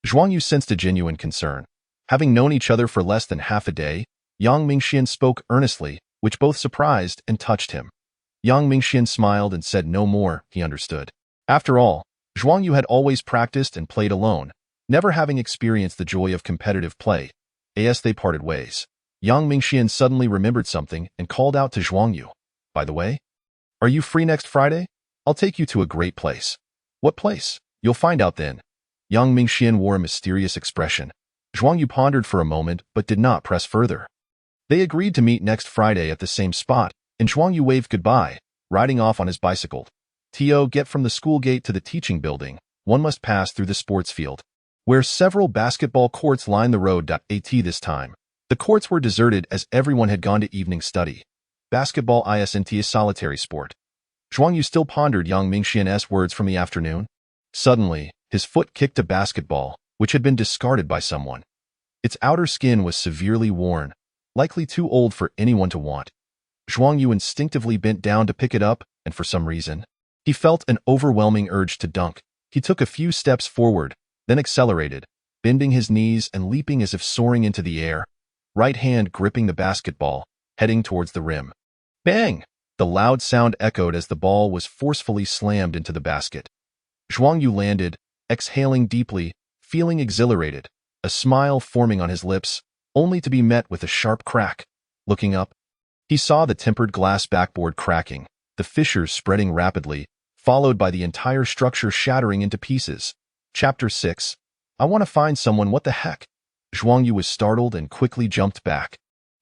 Zhuang Yu sensed a genuine concern. Having known each other for less than half a day, young Mingxian spoke earnestly, which both surprised and touched him. Young Mingxian smiled and said no more. He understood. After all, Zhuang Yu had always practiced and played alone, never having experienced the joy of competitive play. As they parted ways, young Mingxian suddenly remembered something and called out to Zhuang Yu. By the way, are you free next Friday? I'll take you to a great place. What place? You'll find out then. Young Mingxian wore a mysterious expression. Zhuang Yu pondered for a moment but did not press further. They agreed to meet next Friday at the same spot, and Zhuang Yu waved goodbye, riding off on his bicycle. Get from the school gate to the teaching building. One must pass through the sports field, where several basketball courts line the road. This time, the courts were deserted as everyone had gone to evening study. Basketball isn't a solitary sport. Zhuang Yu still pondered young Mingxian's words from the afternoon. Suddenly, his foot kicked a basketball, which had been discarded by someone. Its outer skin was severely worn, likely too old for anyone to want. Zhuang Yu instinctively bent down to pick it up, and for some reason, he felt an overwhelming urge to dunk. He took a few steps forward, then accelerated, bending his knees and leaping as if soaring into the air, right hand gripping the basketball, heading towards the rim. Bang! The loud sound echoed as the ball was forcefully slammed into the basket. Zhuang Yu landed, exhaling deeply, feeling exhilarated, a smile forming on his lips, only to be met with a sharp crack. Looking up, he saw the tempered glass backboard cracking, the fissures spreading rapidly, followed by the entire structure shattering into pieces. Chapter 6. I want to find someone. What the heck? Zhuang Yu was startled and quickly jumped back.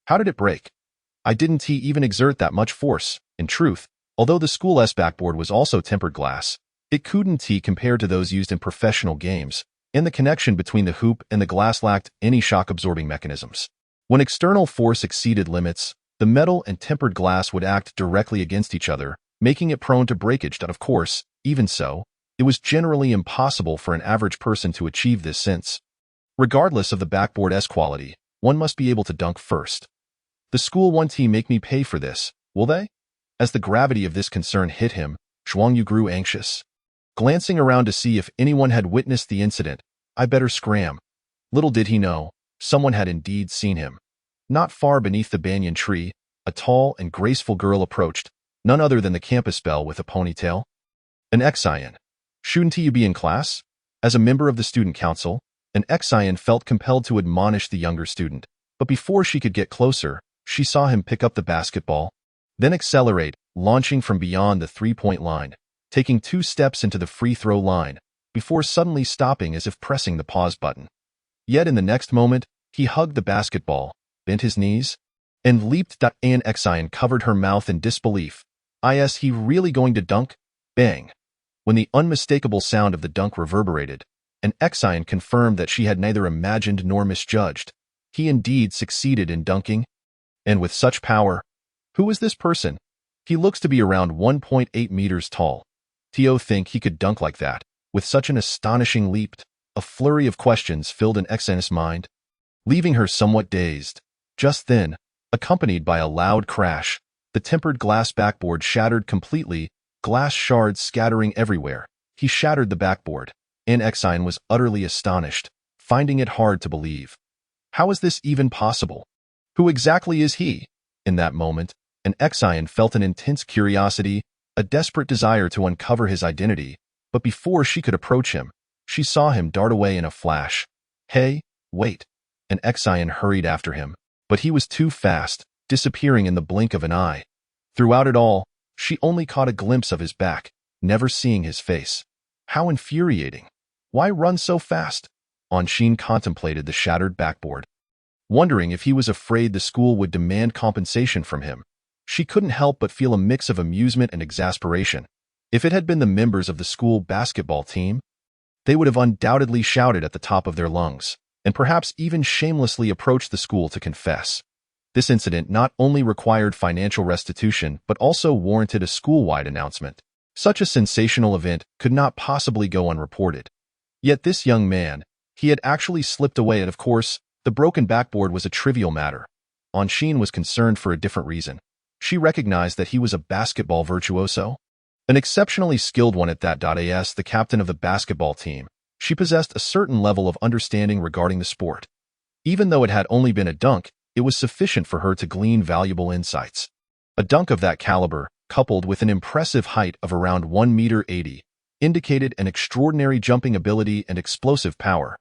How did it break? I didn't even exert that much force. In truth, although the school's backboard was also tempered glass, it couldn't compare to those used in professional games, and the connection between the hoop and the glass lacked any shock-absorbing mechanisms. When external force exceeded limits, the metal and tempered glass would act directly against each other, making it prone to breakage. Of course, even so, it was generally impossible for an average person to achieve this since, regardless of the backboard's quality, one must be able to dunk first. The school won't make me pay for this, will they? As the gravity of this concern hit him, Zhuang Yu grew anxious. Glancing around to see if anyone had witnessed the incident, I better scram. Little did he know, someone had indeed seen him. Not far beneath the banyan tree, a tall and graceful girl approached, none other than the campus belle with a ponytail. An Xian. Shouldn't you be in class? As a member of the student council, an Xian felt compelled to admonish the younger student, but before she could get closer, she saw him pick up the basketball, then accelerate, launching from beyond the three-point line, taking 2 steps into the free throw line, before suddenly stopping as if pressing the pause button. Yet in the next moment, he hugged the basketball, bent his knees, and leaped. An Xian covered her mouth in disbelief. Is he really going to dunk? Bang! When the unmistakable sound of the dunk reverberated, an Xian confirmed that she had neither imagined nor misjudged. He indeed succeeded in dunking. And with such power. Who is this person? He looks to be around 1.8 meters tall. Think he could dunk like that, with such an astonishing leap? A flurry of questions filled an Xian's mind, leaving her somewhat dazed. Just then, accompanied by a loud crash, the tempered glass backboard shattered completely, glass shards scattering everywhere. He shattered the backboard. An Xian was utterly astonished, finding it hard to believe. How is this even possible? Who exactly is he? In that moment, and Xian felt an intense curiosity, a desperate desire to uncover his identity, but before she could approach him, she saw him dart away in a flash. "Hey, wait," and Xian hurried after him, but he was too fast, disappearing in the blink of an eye. Throughout it all, she only caught a glimpse of his back, never seeing his face. How infuriating. Why run so fast? Anshin contemplated the shattered backboard, wondering if he was afraid the school would demand compensation from him. She couldn't help but feel a mix of amusement and exasperation. If it had been the members of the school basketball team, they would have undoubtedly shouted at the top of their lungs, and perhaps even shamelessly approached the school to confess. This incident not only required financial restitution but also warranted a school-wide announcement. Such a sensational event could not possibly go unreported. Yet this young man, he had actually slipped away, and of course, the broken backboard was a trivial matter. Anshin was concerned for a different reason. She recognized that he was a basketball virtuoso, an exceptionally skilled one at that. As the captain of the basketball team, she possessed a certain level of understanding regarding the sport. Even though it had only been a dunk, it was sufficient for her to glean valuable insights. A dunk of that caliber, coupled with an impressive height of around 1.80 m, indicated an extraordinary jumping ability and explosive power.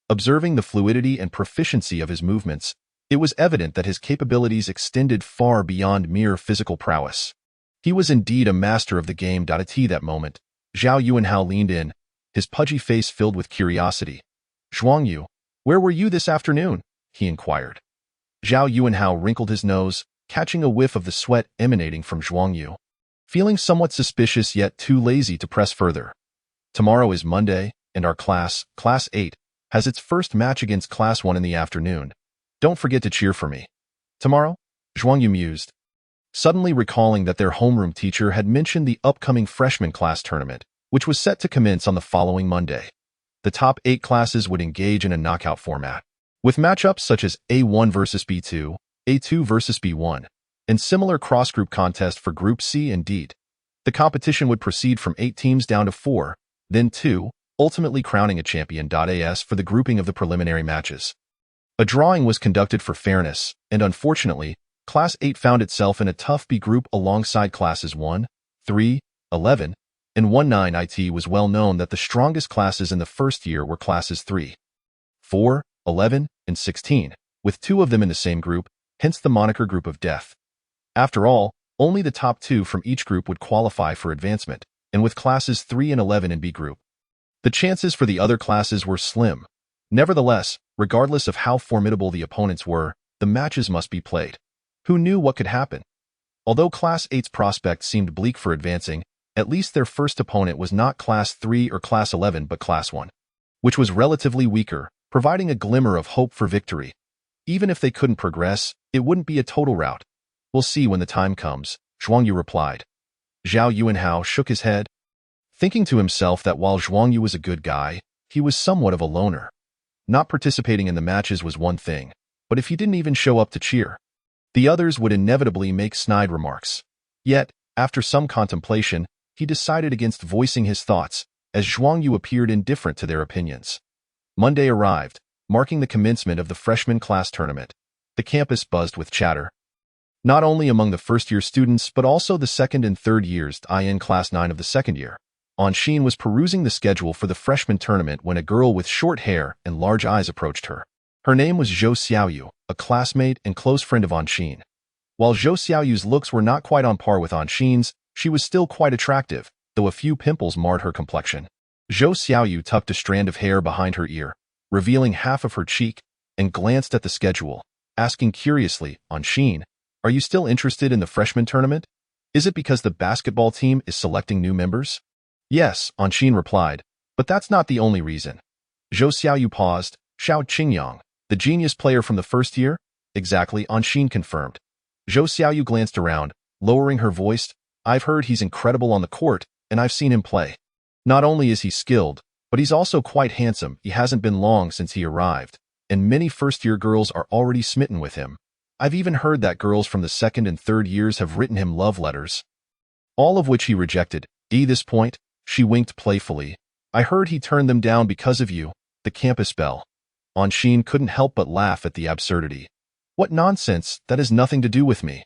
Observing the fluidity and proficiency of his movements, it was evident that his capabilities extended far beyond mere physical prowess. He was indeed a master of the game. At that moment, Zhao Yuanhao leaned in, his pudgy face filled with curiosity. "Zhuang Yu, where were you this afternoon?" he inquired. Zhao Yuanhao wrinkled his nose, catching a whiff of the sweat emanating from Zhuang Yu, feeling somewhat suspicious yet too lazy to press further. "Tomorrow is Monday, and our class, Class 8, has its first match against Class 1 in the afternoon. Don't forget to cheer for me." "Tomorrow?" Zhuang Yu mused, suddenly recalling that their homeroom teacher had mentioned the upcoming freshman class tournament, which was set to commence on the following Monday. The top 8 classes would engage in a knockout format, with matchups such as A1 versus B2, A2 versus B1, and similar cross-group contests for Group C and D. The competition would proceed from 8 teams down to 4, then 2, ultimately crowning a champion. As for the grouping of the preliminary matches, a drawing was conducted for fairness, and unfortunately, Class 8 found itself in a tough B group alongside Classes 1, 3, 11, and 19. It was well known that the strongest classes in the first year were Classes 3, 4, 11, and 16, with 2 of them in the same group, hence the moniker Group of Death. After all, only the top 2 from each group would qualify for advancement, and with Classes 3 and 11 in B group, the chances for the other classes were slim. Nevertheless, regardless of how formidable the opponents were, the matches must be played. Who knew what could happen? Although Class 8's prospects seemed bleak for advancing, at least their first opponent was not Class 3 or Class 11 but Class 1, which was relatively weaker, providing a glimmer of hope for victory. Even if they couldn't progress, it wouldn't be a total rout. "We'll see when the time comes," Zhuang Yu replied. Zhao Yuanhao shook his head, thinking to himself that while Zhuang Yu was a good guy, he was somewhat of a loner. Not participating in the matches was one thing, but if he didn't even show up to cheer, the others would inevitably make snide remarks. Yet, after some contemplation, he decided against voicing his thoughts, as Zhuang Yu appeared indifferent to their opinions. Monday arrived, marking the commencement of the freshman class tournament. The campus buzzed with chatter, not only among the first-year students but also the second and third years in Class 9 of the second year. Anshin was perusing the schedule for the freshman tournament when a girl with short hair and large eyes approached her. Her name was Zhou Xiaoyu, a classmate and close friend of Anshin. While Zhou Xiaoyu's looks were not quite on par with Anshin's, she was still quite attractive, though a few pimples marred her complexion. Zhou Xiaoyu tucked a strand of hair behind her ear, revealing half of her cheek, and glanced at the schedule, asking curiously, "Anshin, are you still interested in the freshman tournament? Is it because the basketball team is selecting new members?" "Yes," Anshin replied, "but that's not the only reason." Zhou Xiaoyu paused. "Xiao Qingyang, the genius player from the first year?" "Exactly," Anshin confirmed. Zhou Xiaoyu glanced around, lowering her voice. "I've heard he's incredible on the court, and I've seen him play. Not only is he skilled, but he's also quite handsome. He hasn't been long since he arrived, and many first-year girls are already smitten with him. I've even heard that girls from the second and third years have written him love letters, all of which he rejected. At this point, she winked playfully. "I heard he turned them down because of you, the campus belle." Anshin couldn't help but laugh at the absurdity. "What nonsense, that has nothing to do with me."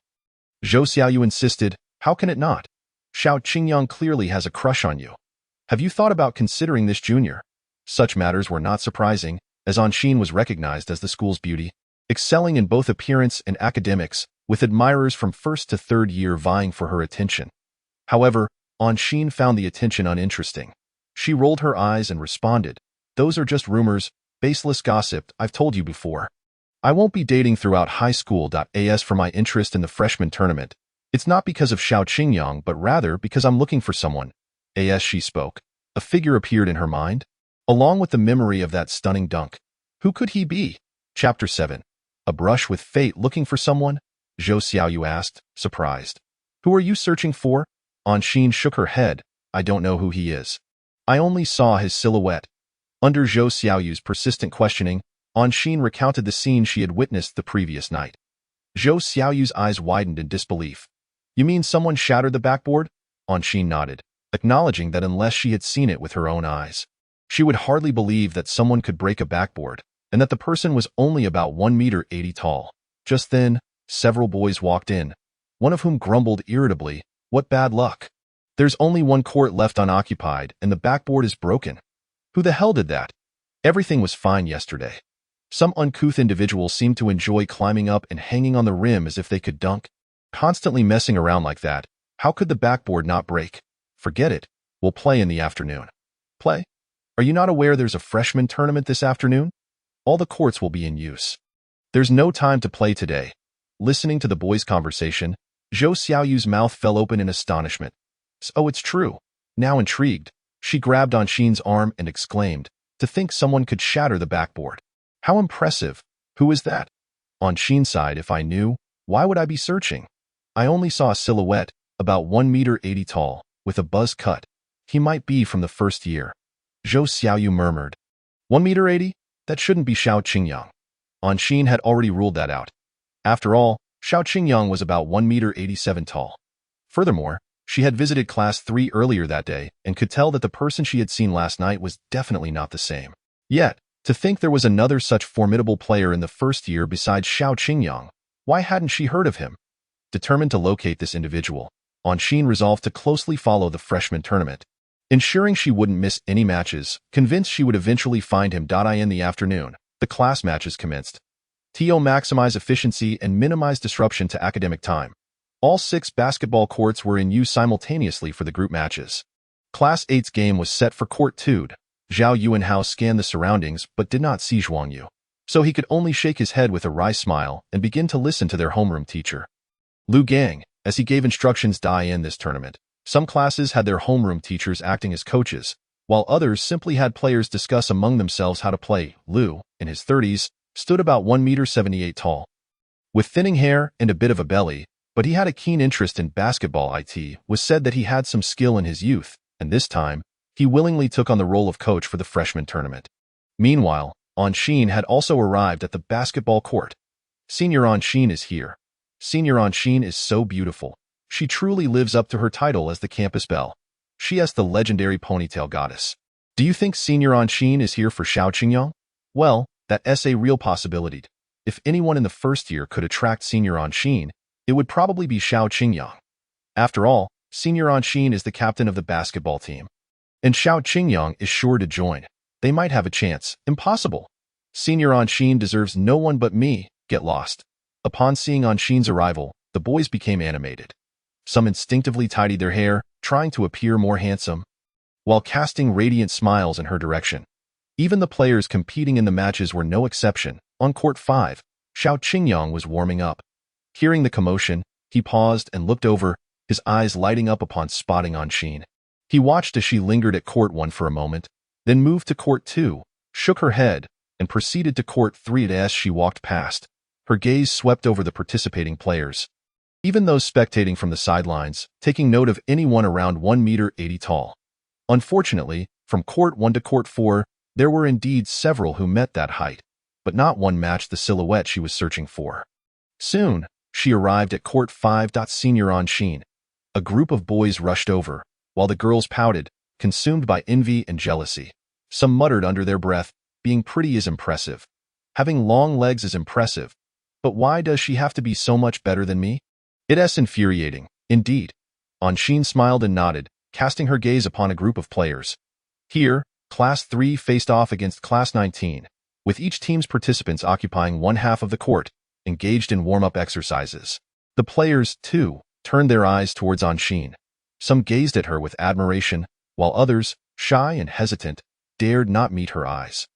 Zhou Xiaoyu insisted. How can it not? Xiao Qingyang clearly has a crush on you. Have you thought about considering this junior? Such matters were not surprising, as Anshin was recognized as the school's beauty, excelling in both appearance and academics, with admirers from first to third year vying for her attention. However, Anshin found the attention uninteresting. She rolled her eyes and responded, "Those are just rumors, baseless gossip, I've told you before. I won't be dating throughout high school. As for my interest in the freshman tournament, it's not because of Xiao Qingyang but rather because I'm looking for someone." As she spoke, a figure appeared in her mind, along with the memory of that stunning dunk. Who could he be? Chapter 7. A brush with fate. Looking for someone? Zhou Xiaoyu asked, surprised. Who are you searching for? Anshin shook her head. I don't know who he is. I only saw his silhouette. Under Zhou Xiaoyu's persistent questioning, Anshin recounted the scene she had witnessed the previous night. Zhou Xiaoyu's eyes widened in disbelief. You mean someone shattered the backboard? Anshin nodded, acknowledging that unless she had seen it with her own eyes, she would hardly believe that someone could break a backboard, and that the person was only about 1.80 meters tall. Just then, several boys walked in, one of whom grumbled irritably, "What bad luck. There's only one court left unoccupied, and the backboard is broken. Who the hell did that? Everything was fine yesterday." Some uncouth individual seemed to enjoy climbing up and hanging on the rim as if they could dunk. Constantly messing around like that, how could the backboard not break? Forget it. We'll play in the afternoon. Play? Are you not aware there's a freshman tournament this afternoon? All the courts will be in use. There's no time to play today. Listening to the boys' conversation, Zhou Xiaoyu's mouth fell open in astonishment. Oh, it's true. Now intrigued, she grabbed Anshin's arm and exclaimed, to think someone could shatter the backboard. How impressive. Who is that? Anshin sighed. If I knew, why would I be searching? I only saw a silhouette, about 1.80 meters tall, with a buzz cut. He might be from the first year. Zhou Xiaoyu murmured. 1.80 meters? That shouldn't be Xiao Qingyang. Anshin had already ruled that out. After all, Xiao Qingyang was about 1.87 meters tall. Furthermore, she had visited Class 3 earlier that day and could tell that the person she had seen last night was definitely not the same. Yet, to think there was another such formidable player in the first year besides Xiao Qingyang, why hadn't she heard of him? Determined to locate this individual, Anshin resolved to closely follow the freshman tournament, ensuring she wouldn't miss any matches, convinced she would eventually find him. In the afternoon, the class matches commenced. To maximize efficiency and minimize disruption to academic time, all 6 basketball courts were in use simultaneously for the group matches. Class 8's game was set for Court 2. Zhao Yuanhao scanned the surroundings but did not see Zhuang Yu, so he could only shake his head with a wry smile and begin to listen to their homeroom teacher, Lu Gang, as he gave instructions. In this tournament, some classes had their homeroom teachers acting as coaches, while others simply had players discuss among themselves how to play. Lu, in his 30s, stood about 1.78 meters tall, with thinning hair and a bit of a belly, but he had a keen interest in basketball. It was said that he had some skill in his youth, and this time, he willingly took on the role of coach for the freshman tournament. Meanwhile, Anshin had also arrived at the basketball court. Senior Anshin is here. Senior Anshin is so beautiful. She truly lives up to her title as the campus belle. She is the legendary ponytail goddess. Do you think Senior Anshin is here for Xiao Qingyang? Well, that's a real possibility. If anyone in the first year could attract Senior Anshin, it would probably be Xiao Qingyang. After all, Senior Anshin is the captain of the basketball team, and Xiao Qingyang is sure to join. They might have a chance. Impossible. Senior Anshin deserves no one but me. Get lost. Upon seeing Anshin's arrival, the boys became animated. Some instinctively tidied their hair, trying to appear more handsome, while casting radiant smiles in her direction. Even the players competing in the matches were no exception. On Court 5, Xiao Qingyang was warming up. Hearing the commotion, he paused and looked over, his eyes lighting up upon spotting Anshin. He watched as she lingered at Court 1 for a moment, then moved to Court 2, shook her head, and proceeded to Court 3. As she walked past, her gaze swept over the participating players, even those spectating from the sidelines, taking note of anyone around 1.80 meters tall. Unfortunately, from Court 1 to Court 4, there were indeed several who met that height, but not one matched the silhouette she was searching for. Soon, she arrived at Court 5. Senior Anshin. A group of boys rushed over, while the girls pouted, consumed by envy and jealousy. Some muttered under their breath, being pretty is impressive. Having long legs is impressive. But why does she have to be so much better than me? It's infuriating, indeed. Anshin smiled and nodded, casting her gaze upon a group of players. Here, Class 3 faced off against Class 19, with each team's participants occupying one half of the court, engaged in warm-up exercises. The players, too, turned their eyes towards Anshin. Some gazed at her with admiration, while others, shy and hesitant, dared not meet her eyes.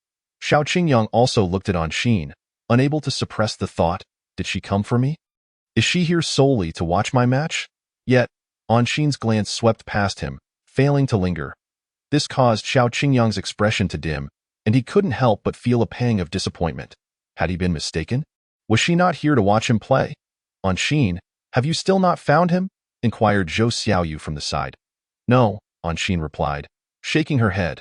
Xiao Qingyang also looked at Anshin, unable to suppress the thought, did she come for me? Is she here solely to watch my match? Yet, Anshin's glance swept past him, failing to linger. This caused Xiao Qingyang's expression to dim, and he couldn't help but feel a pang of disappointment. Had he been mistaken? Was she not here to watch him play? Anshin, have you still not found him? Inquired Zhou Xiaoyu from the side. No, Anshin replied, shaking her head.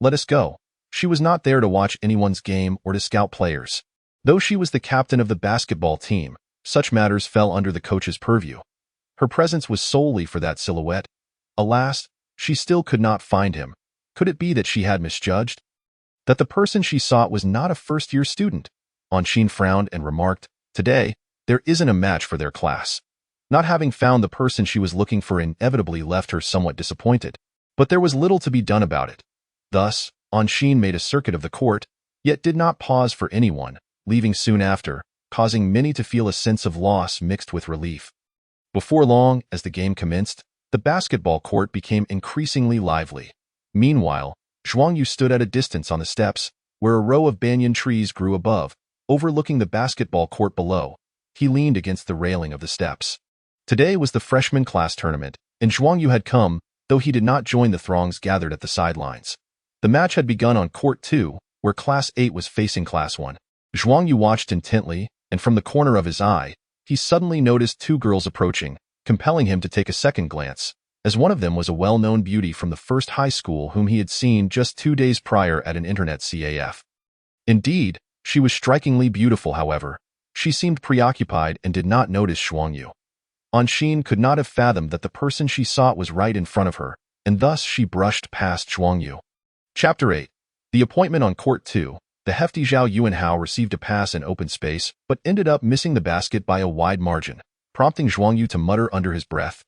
Let us go. She was not there to watch anyone's game or to scout players. Though she was the captain of the basketball team, such matters fell under the coach's purview. Her presence was solely for that silhouette. Alas, she still could not find him. Could it be that she had misjudged? That the person she sought was not a first-year student? Anshin frowned and remarked, today, there isn't a match for their class. Not having found the person she was looking for inevitably left her somewhat disappointed. But there was little to be done about it. Thus, Anshin made a circuit of the court, yet did not pause for anyone, leaving soon after, causing many to feel a sense of loss mixed with relief. Before long, as the game commenced, the basketball court became increasingly lively. Meanwhile, Zhuang Yu stood at a distance on the steps, where a row of banyan trees grew above, overlooking the basketball court below. He leaned against the railing of the steps. Today was the freshman class tournament, and Zhuang Yu had come, though he did not join the throngs gathered at the sidelines. The match had begun on Court 2, where Class 8 was facing Class 1. Zhuang Yu watched intently, and from the corner of his eye, he suddenly noticed two girls approaching, compelling him to take a second glance, as one of them was a well-known beauty from the first high school whom he had seen just 2 days prior at an internet CAF. Indeed, she was strikingly beautiful, however. She seemed preoccupied and did not notice Zhuang Yu. Anshin could not have fathomed that the person she sought was right in front of her, and thus she brushed past Zhuang Yu. Chapter 8. The appointment on Court 2. The hefty Zhao Yuanhao received a pass in open space, but ended up missing the basket by a wide margin, prompting Zhuang Yu to mutter under his breath.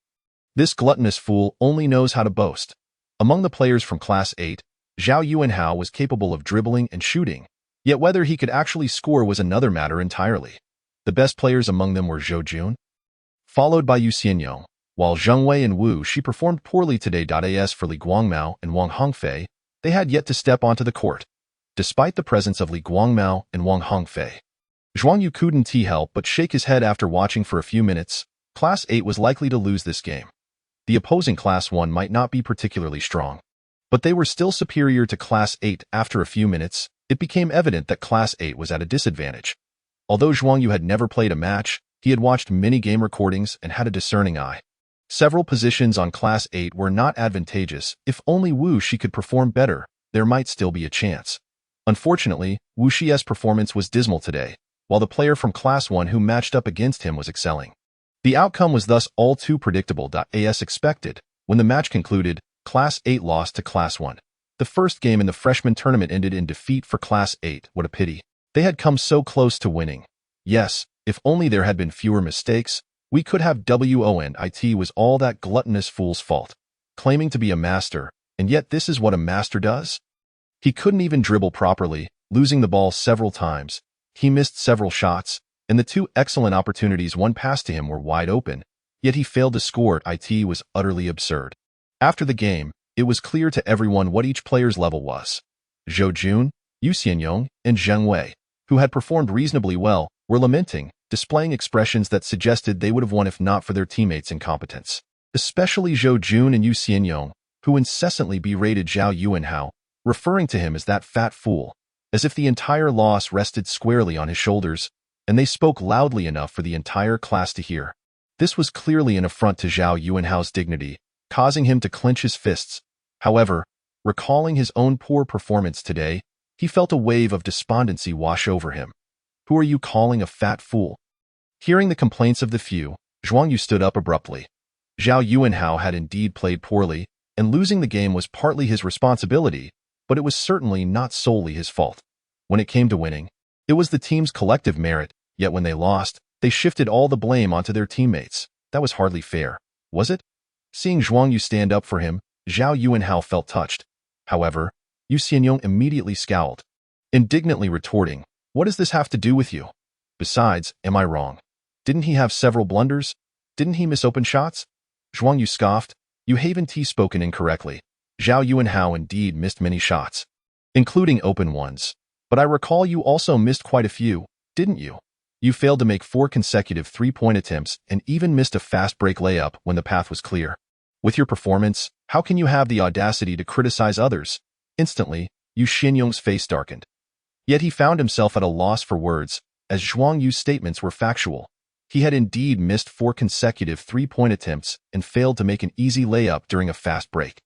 This gluttonous fool only knows how to boast. Among the players from Class 8, Zhao Yuanhao was capable of dribbling and shooting, yet whether he could actually score was another matter entirely. The best players among them were Zhou Jun, followed by Yu Xianyong, while Zheng Wei and Wu Shi performed poorly today. As for Li Guangmao and Wang Hongfei, they had yet to step onto the court. Despite the presence of Li Guangmao and Wang Hongfei, Zhuang Yu couldn't help but shake his head after watching for a few minutes. Class 8 was likely to lose this game. The opposing Class 1 might not be particularly strong, but they were still superior to Class 8. After a few minutes, it became evident that Class 8 was at a disadvantage. Although Zhuang Yu had never played a match, he had watched many game recordings and had a discerning eye. Several positions on Class 8 were not advantageous. If only Wu Shi could perform better, there might still be a chance. Unfortunately, Wu Shi's performance was dismal today, while the player from Class 1 who matched up against him was excelling. The outcome was thus all too predictable. As expected, when the match concluded, Class 8 lost to Class 1. The first game in the freshman tournament ended in defeat for Class 8. What a pity. They had come so close to winning. Yes, if only there had been fewer mistakes, we could have won. It was all that gluttonous fool's fault. Claiming to be a master, and yet this is what a master does? He couldn't even dribble properly, losing the ball several times. He missed several shots, and the two excellent opportunities one passed to him were wide open, yet he failed to score. It was utterly absurd. After the game, it was clear to everyone what each player's level was. Zhou Jun, Yu Xianyong, and Zheng Wei, who had performed reasonably well, were lamenting, displaying expressions that suggested they would have won if not for their teammates' incompetence. Especially Zhou Jun and Yu Xianyong, who incessantly berated Zhao Yuanhao, referring to him as that fat fool, as if the entire loss rested squarely on his shoulders, and they spoke loudly enough for the entire class to hear. This was clearly an affront to Zhao Yuanhao's dignity, causing him to clench his fists. However, recalling his own poor performance today, he felt a wave of despondency wash over him. Who are you calling a fat fool? Hearing the complaints of the few, Zhuang Yu stood up abruptly. Zhao Yuanhao had indeed played poorly, and losing the game was partly his responsibility, but it was certainly not solely his fault. When it came to winning, it was the team's collective merit, yet when they lost, they shifted all the blame onto their teammates. That was hardly fair, was it? Seeing Zhuang Yu stand up for him, Zhao Yuanhao felt touched. However, Yu Xianyong immediately scowled, indignantly retorting, "What does this have to do with you? Besides, am I wrong? Didn't he have several blunders? Didn't he miss open shots?" Zhuang Yu scoffed. "You haven't spoken incorrectly. Zhao Yuanhao indeed missed many shots, including open ones. But I recall you also missed quite a few, didn't you? You failed to make 4 consecutive three-point attempts and even missed a fast break layup when the path was clear. With your performance, how can you have the audacity to criticize others?" Instantly, Yu Xianyong's face darkened. Yet he found himself at a loss for words, as Zhuang Yu's statements were factual. He had indeed missed 4 consecutive three-point attempts and failed to make an easy layup during a fast break.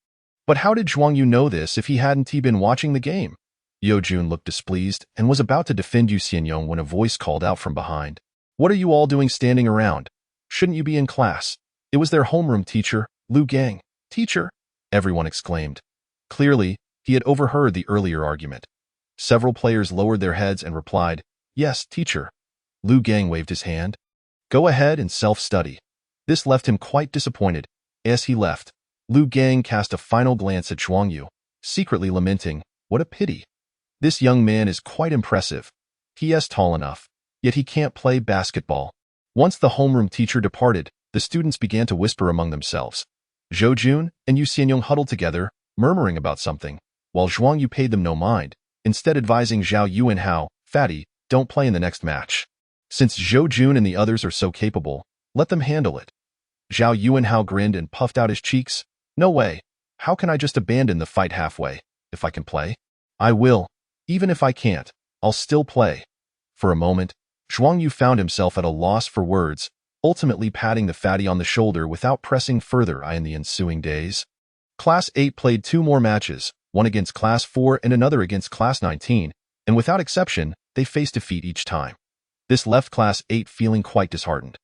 But how did Zhuang Yu know this if he hadn't been watching the game? Yo Jun looked displeased and was about to defend Yu Xianyong when a voice called out from behind. "What are you all doing standing around? Shouldn't you be in class?" It was their homeroom teacher, Lu Gang. "Teacher?" everyone exclaimed. Clearly, he had overheard the earlier argument. Several players lowered their heads and replied, "Yes, teacher." Lu Gang waved his hand. "Go ahead and self-study." This left him quite disappointed. As he left, Lu Gang cast a final glance at Zhuang Yu, secretly lamenting, "What a pity. This young man is quite impressive. He is tall enough, yet he can't play basketball." Once the homeroom teacher departed, the students began to whisper among themselves. Zhou Jun and Yu Xianyong huddled together, murmuring about something, while Zhuang Yu paid them no mind, instead advising Zhao Yuanhao, "Fatty, don't play in the next match. Since Zhou Jun and the others are so capable, let them handle it." Zhao Yuanhao grinned and puffed out his cheeks. "No way. How can I just abandon the fight halfway? If I can play, I will. Even if I can't, I'll still play." For a moment, Zhuang Yu found himself at a loss for words, ultimately patting the fatty on the shoulder without pressing further in the ensuing days. Class 8 played 2 more matches, one against Class 4 and another against Class 19, and without exception, they faced defeat each time. This left Class 8 feeling quite disheartened.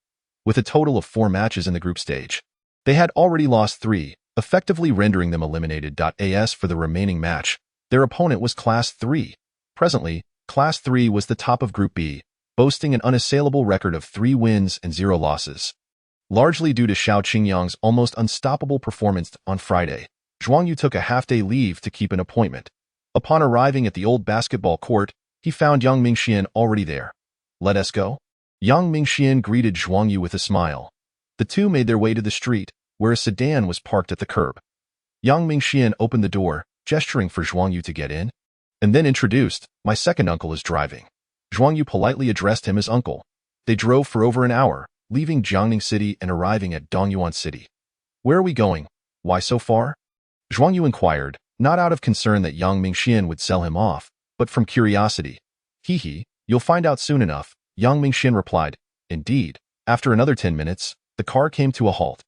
With a total of 4 matches in the group stage, they had already lost 3, effectively rendering them eliminated. As for the remaining match, their opponent was Class 3. Presently, Class 3 was the top of Group B, boasting an unassailable record of 3 wins and 0 losses. Largely due to Xiao Qingyang's almost unstoppable performance on Friday, Zhuang Yu took a half-day leave to keep an appointment. Upon arriving at the old basketball court, he found Yang Mingxian already there. "Let us go?" Yang Mingxian greeted Zhuang Yu with a smile. The two made their way to the street, where a sedan was parked at the curb. Yang Mingxian opened the door, gesturing for Zhuang Yu to get in, and then introduced, "My second uncle is driving." Zhuang Yu politely addressed him as uncle. They drove for over an hour, leaving Jiangning City and arriving at Dongyuan City. "Where are we going? Why so far?" Zhuang Yu inquired, not out of concern that Yang Mingxian would sell him off, but from curiosity. "Hee, you'll find out soon enough," Yang Mingxian replied. Indeed, after another 10 minutes, the car came to a halt.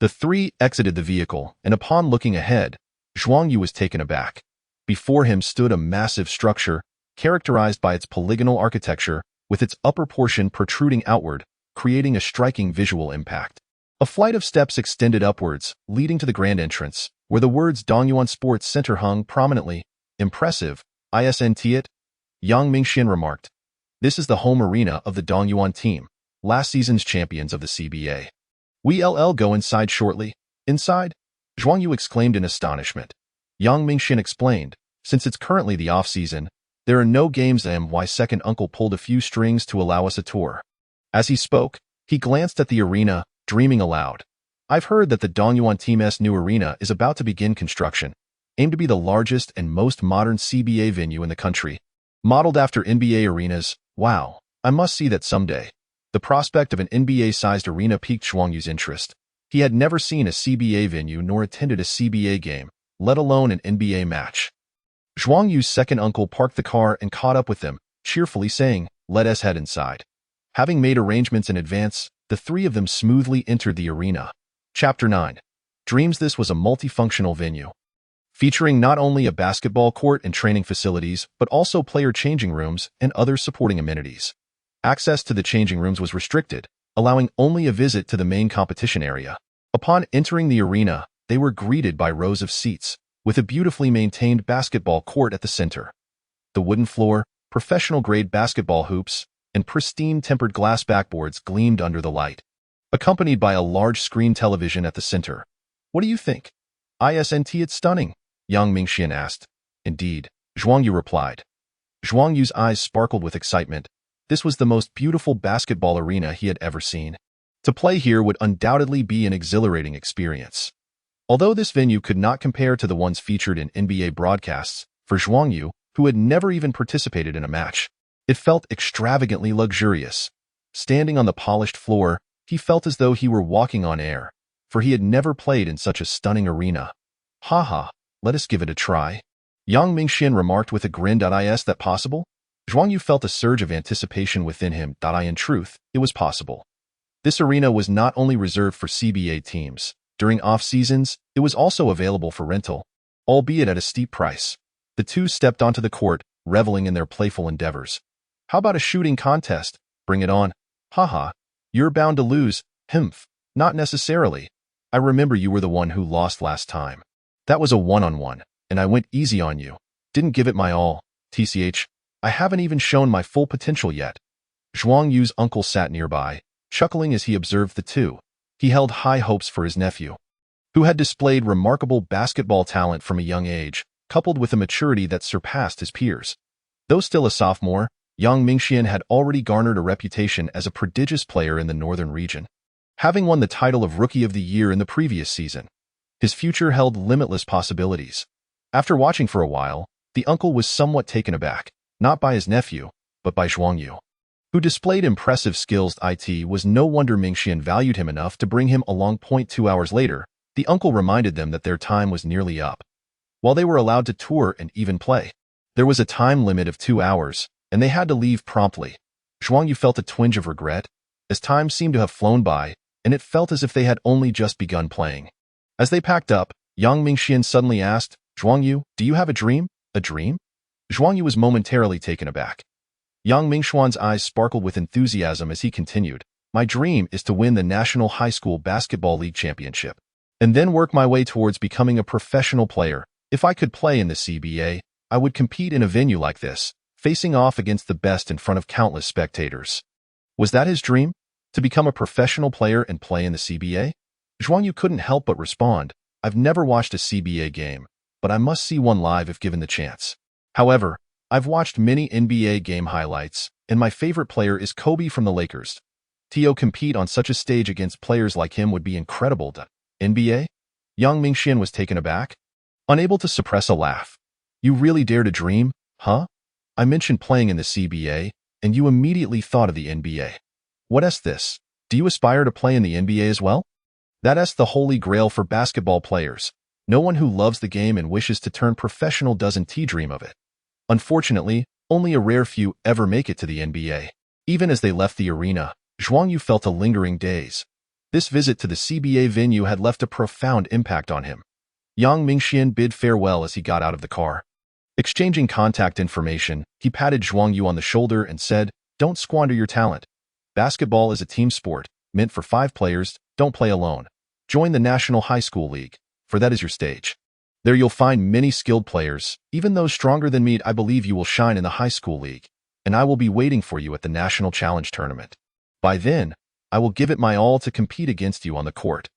The three exited the vehicle, and upon looking ahead, Zhuang Yu was taken aback. Before him stood a massive structure, characterized by its polygonal architecture, with its upper portion protruding outward, creating a striking visual impact. A flight of steps extended upwards, leading to the grand entrance, where the words Dongyuan Sports Center hung prominently. "Impressive, isn't it?" Yang Mingxian remarked. "This is the home arena of the Dongyuan team, last season's champions of the CBA. We'll go inside shortly." "Inside?" Zhuang Yu exclaimed in astonishment. Yang Mingxian explained, "Since it's currently the off-season, there are no games and my second uncle pulled a few strings to allow us a tour." As he spoke, he glanced at the arena, dreaming aloud. "I've heard that the Dongyuan team's new arena is about to begin construction, aimed to be the largest and most modern CBA venue in the country. Modeled after NBA arenas, wow, I must see that someday." The prospect of an NBA-sized arena piqued Zhuang Yu's interest. He had never seen a CBA venue nor attended a CBA game, let alone an NBA match. Zhuang Yu's second uncle parked the car and caught up with them, cheerfully saying, "Let us head inside." Having made arrangements in advance, the three of them smoothly entered the arena. Chapter 9. Dreams. This was a multifunctional venue, featuring not only a basketball court and training facilities, but also player changing rooms and other supporting amenities. Access to the changing rooms was restricted, allowing only a visit to the main competition area. Upon entering the arena, they were greeted by rows of seats, with a beautifully maintained basketball court at the center. The wooden floor, professional-grade basketball hoops, and pristine tempered glass backboards gleamed under the light. accompanied by a large screen television at the center. What do you think? Isn't it stunning? Yang Mingxian asked. Indeed, Zhuang Yu replied. Zhuang Yu's eyes sparkled with excitement. This was the most beautiful basketball arena he had ever seen. To play here would undoubtedly be an exhilarating experience. Although this venue could not compare to the ones featured in NBA broadcasts, for Zhuang Yu, who had never even participated in a match, it felt extravagantly luxurious. Standing on the polished floor, he felt as though he were walking on air, for he had never played in such a stunning arena. Haha, let us give it a try. Yang Mingxian remarked with a grin. Is that possible? Zhuang Yu felt a surge of anticipation within him. In truth, it was possible. This arena was not only reserved for CBA teams. During off-seasons, it was also available for rental, albeit at a steep price. The two stepped onto the court, reveling in their playful endeavors. How about a shooting contest? Bring it on. Haha, you're bound to lose. Humph, not necessarily. I remember you were the one who lost last time. That was a one-on-one, and I went easy on you. Didn't give it my all. TCH, I haven't even shown my full potential yet. Zhuang Yu's uncle sat nearby, chuckling as he observed the two. He held high hopes for his nephew, who had displayed remarkable basketball talent from a young age, coupled with a maturity that surpassed his peers. Though still a sophomore, Yang Mingxian had already garnered a reputation as a prodigious player in the northern region, having won the title of Rookie of the Year in the previous season. His future held limitless possibilities. After watching for a while, the uncle was somewhat taken aback, not by his nephew, but by Zhuang Yu, who displayed impressive skills. It was no wonder Mingxian valued him enough to bring him along. 2 hours later, the uncle reminded them that their time was nearly up. While they were allowed to tour and even play, there was a time limit of 2 hours, and they had to leave promptly. Zhuang Yu felt a twinge of regret, as time seemed to have flown by, and it felt as if they had only just begun playing. As they packed up, Yang Mingxian suddenly asked, Zhuang Yu, do you have a dream? A dream? Zhuang Yu was momentarily taken aback. Yang Mingxian's eyes sparkled with enthusiasm as he continued, my dream is to win the National High School Basketball League Championship, and then work my way towards becoming a professional player. If I could play in the CBA, I would compete in a venue like this, facing off against the best in front of countless spectators. Was that his dream? To become a professional player and play in the CBA? Zhuang Yu couldn't help but respond, I've never watched a CBA game, but I must see one live if given the chance. However, I've watched many NBA game highlights, and my favorite player is Kobe from the Lakers. To compete on such a stage against players like him would be incredible. NBA? Yang Mingxian was taken aback, unable to suppress a laugh. You really dare to dream, huh? I mentioned playing in the CBA, and you immediately thought of the NBA. What's this? Do you aspire to play in the NBA as well? That's the holy grail for basketball players. No one who loves the game and wishes to turn professional doesn't dream of it. Unfortunately, only a rare few ever make it to the NBA. Even as they left the arena, Zhuang Yu felt a lingering daze. This visit to the CBA venue had left a profound impact on him. Yang Mingxian bid farewell as he got out of the car. Exchanging contact information, he patted Zhuang Yu on the shoulder and said, don't squander your talent. Basketball is a team sport, meant for 5 players, don't play alone. Join the National High School League, for that is your stage. There you'll find many skilled players, even those stronger than me. I believe you will shine in the high school league, and I will be waiting for you at the National Challenge Tournament. By then, I will give it my all to compete against you on the court.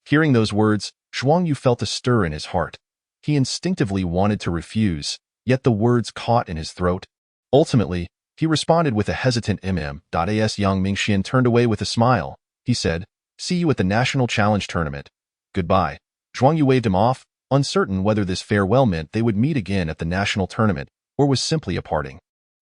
Hearing those words, Zhuang Yu felt a stir in his heart. He instinctively wanted to refuse, yet the words caught in his throat. Ultimately, he responded with a hesitant As Yang Mingxian turned away with a smile. He said, see you at the National Challenge Tournament. Goodbye. Zhuang Yu waved him off, uncertain whether this farewell meant they would meet again at the national tournament, or was simply a parting.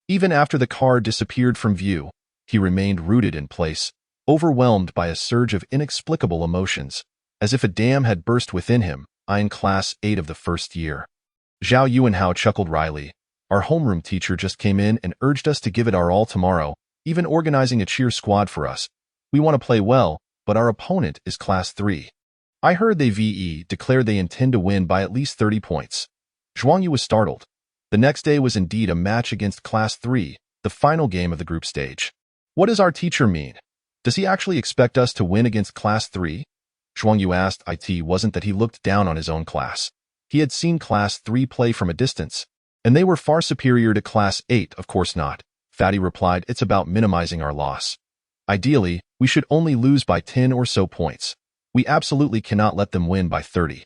Even after the car disappeared from view, he remained rooted in place, overwhelmed by a surge of inexplicable emotions, as if a dam had burst within him. In Class 8 of the first year. Zhao Yuanhao chuckled wryly. Our homeroom teacher just came in and urged us to give it our all tomorrow, even organizing a cheer squad for us. We want to play well, but our opponent is Class 3. I heard they declared they intend to win by at least 30 points. Zhuang Yu was startled. The next day was indeed a match against Class 3, the final game of the group stage. What does our teacher mean? Does he actually expect us to win against Class 3? Zhuang Yu asked. It wasn't that he looked down on his own class. He had seen Class 3 play from a distance, and they were far superior to Class 8. Of course not, Fatty replied. It's about minimizing our loss. Ideally, We should only lose by 10 or so points. We absolutely cannot let them win by 30.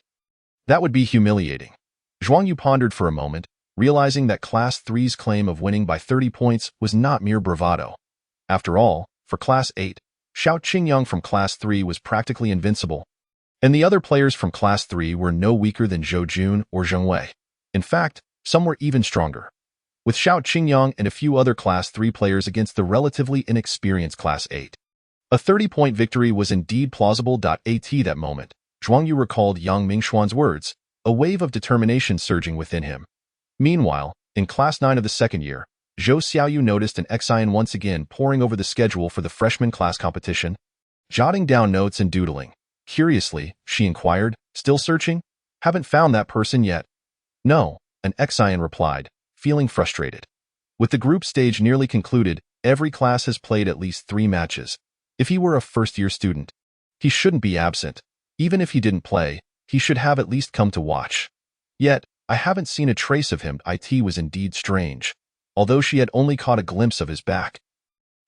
That would be humiliating. Zhuang Yu pondered for a moment, realizing that Class 3's claim of winning by 30 points was not mere bravado. After all, for Class 8, Xiao Qingyang from Class 3 was practically invincible, and the other players from Class 3 were no weaker than Zhou Jun or Zheng Wei. In fact, some were even stronger. With Xiao Qingyang and a few other Class 3 players against the relatively inexperienced Class 8. A 30-point victory was indeed plausible. At that moment, Zhuang Yu recalled Yang Mingxuan's words, a wave of determination surging within him. Meanwhile, in Class 9 of the second year, Zhou Xiaoyu noticed an Xian once again poring over the schedule for the freshman class competition, jotting down notes and doodling. Curiously, she inquired, "Still searching? Haven't found that person yet?" "No," an Xian replied, feeling frustrated. With the group stage nearly concluded, every class has played at least 3 matches. If he were a first-year student, he shouldn't be absent. Even if he didn't play, he should have at least come to watch. Yet, I haven't seen a trace of him. It was indeed strange, although she had only caught a glimpse of his back.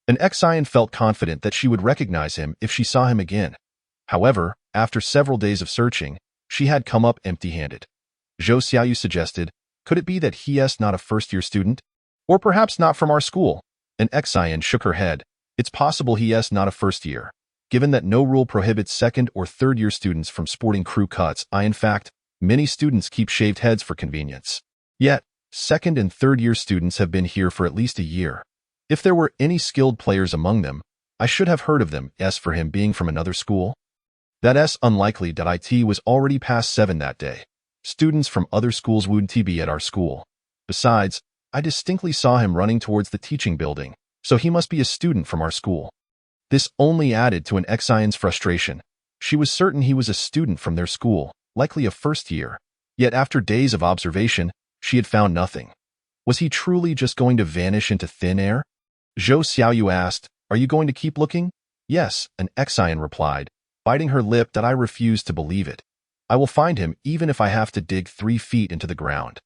An Xian felt confident that she would recognize him if she saw him again. However, after several days of searching, she had come up empty-handed. Zhou Xiaoyu suggested, "Could it be that he is not a first-year student? Or perhaps not from our school?" An Xian shook her head. "It's possible he is not a first year, given that no rule prohibits second or third-year students from sporting crew cuts. In fact, many students keep shaved heads for convenience. Yet, second and third-year students have been here for at least a year. If there were any skilled players among them, I should have heard of them. As for him being from another school, that's unlikely. It was already past 7 that day. Students from other schools wouldn't be at our school. Besides, I distinctly saw him running towards the teaching building, so he must be a student from our school." This only added to an Xian's frustration. She was certain he was a student from their school, likely a first year. Yet after days of observation, she had found nothing. Was he truly just going to vanish into thin air? Zhou Xiaoyu asked, "Are you going to keep looking?" "Yes," an Xian replied, biting her lip. I refused to believe it. "I will find him even if I have to dig 3 feet into the ground."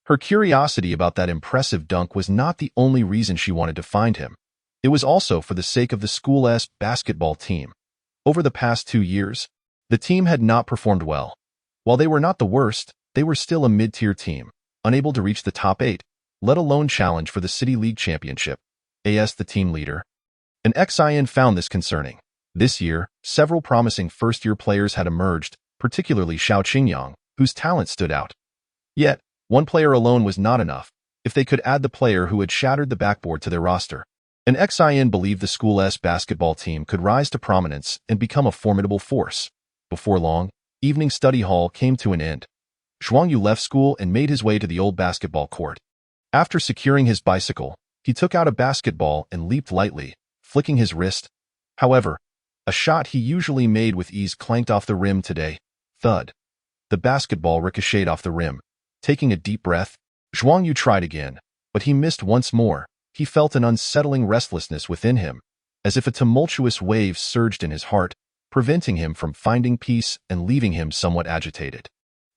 Her curiosity about that impressive dunk was not the only reason she wanted to find him. It was also for the sake of the school's basketball team. Over the past 2 years, the team had not performed well. While they were not the worst, they were still a mid-tier team, unable to reach the top 8, let alone challenge for the City League Championship. The team leader. An Xian found this concerning. This year, several promising first-year players had emerged, particularly Xiao Qingyang, whose talent stood out. Yet, one player alone was not enough, if they could add the player who had shattered the backboard to their roster. An Xian believed the school's basketball team could rise to prominence and become a formidable force. Before long, evening study hall came to an end. Zhuang Yu left school and made his way to the old basketball court. After securing his bicycle, he took out a basketball and leaped lightly, flicking his wrist. However, a shot he usually made with ease clanked off the rim today. Thud. The basketball ricocheted off the rim. Taking a deep breath, Zhuang Yu tried again, but he missed once more. He felt an unsettling restlessness within him, as if a tumultuous wave surged in his heart, preventing him from finding peace and leaving him somewhat agitated.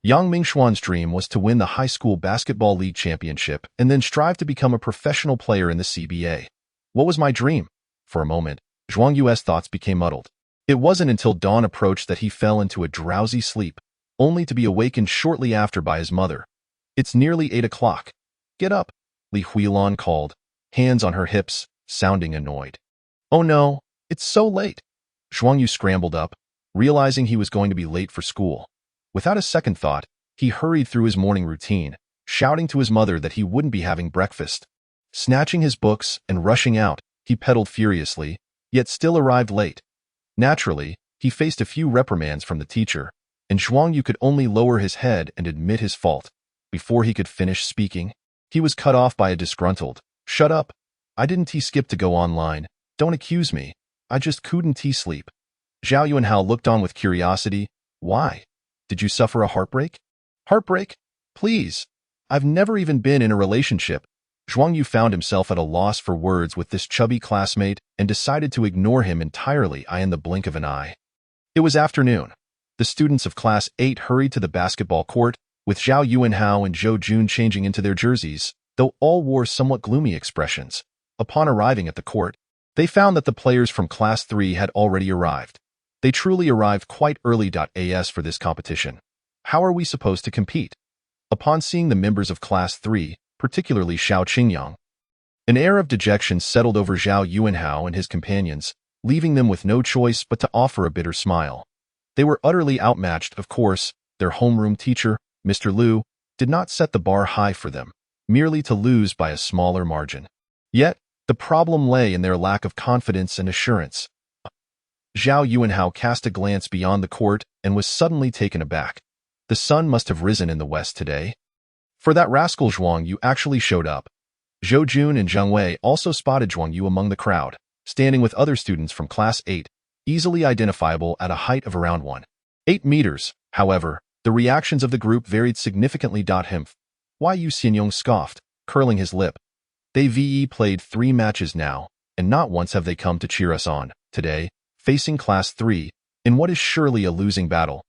Yang Mingxuan's dream was to win the high school basketball league championship and then strive to become a professional player in the CBA. What was my dream? For a moment, Zhuang Yu's thoughts became muddled. It wasn't until dawn approached that he fell into a drowsy sleep, only to be awakened shortly after by his mother. "It's nearly 8 o'clock. Get up," Li Huilan called, hands on her hips, sounding annoyed. "Oh no, it's so late." Zhuang Yu scrambled up, realizing he was going to be late for school. Without a second thought, he hurried through his morning routine, shouting to his mother that he wouldn't be having breakfast. Snatching his books and rushing out, he pedaled furiously, yet still arrived late. Naturally, he faced a few reprimands from the teacher, and Zhuang Yu could only lower his head and admit his fault. Before he could finish speaking, he was cut off by a disgruntled, "Shut up. I didn't skip to go online. Don't accuse me. I just couldn't sleep." Zhao Yuanhao looked on with curiosity. "Why? Did you suffer a heartbreak?" "Heartbreak? Please. I've never even been in a relationship." Zhuang Yu found himself at a loss for words with this chubby classmate and decided to ignore him entirely in the blink of an eye. It was afternoon. The students of Class 8 hurried to the basketball court, with Zhao Yuanhao and Zhou Jun changing into their jerseys, though all wore somewhat gloomy expressions. Upon arriving at the court, They found that the players from Class 3 had already arrived. They truly arrived quite early. As for this competition, how are we supposed to compete? Upon seeing the members of Class 3, particularly Xiao Qingyang, an air of dejection settled over Zhao Yuanhao and his companions, leaving them with no choice but to offer a bitter smile. They were utterly outmatched, of course. Their homeroom teacher, Mr. Liu, did not set the bar high for them, merely to lose by a smaller margin. Yet, the problem lay in their lack of confidence and assurance. Zhao Yuanhao cast a glance beyond the court and was suddenly taken aback. The sun must have risen in the west today. For that rascal Zhuang Yu actually showed up. Zhou Jun and Zheng Wei also spotted Zhuang Yu among the crowd, standing with other students from Class 8, easily identifiable at a height of around 1.8 meters. However, the reactions of the group varied significantly. Why, Yu Xianyong scoffed, curling his lip. They've played 3 matches now, and not once have they come to cheer us on. Today, facing Class 3, in what is surely a losing battle.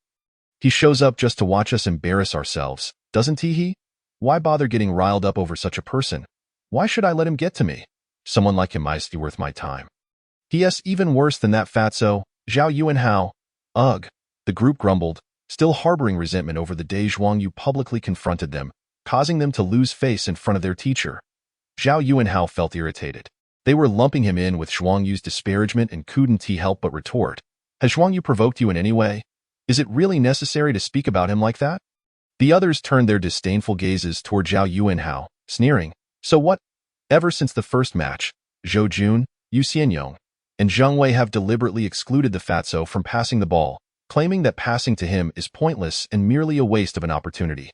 He shows up just to watch us embarrass ourselves, doesn't he? Why bother getting riled up over such a person? Why should I let him get to me? Someone like him might be worth my time. Yes, even worse than that fatso, Zhao Yuanhao. Ugh, the group grumbled, still harboring resentment over the day Zhuang Yu publicly confronted them, causing them to lose face in front of their teacher. Zhao Yuanhao felt irritated. They were lumping him in with Zhuang Yu's disparagement and couldn't he help but retort. Has Zhuang Yu provoked you in any way? Is it really necessary to speak about him like that? The others turned their disdainful gazes toward Zhao Yuanhao, sneering. So what? Ever since the first match, Zhou Jun, Yu Xianyong, and Zheng Wei have deliberately excluded the fatso from passing the ball, claiming that passing to him is pointless and merely a waste of an opportunity.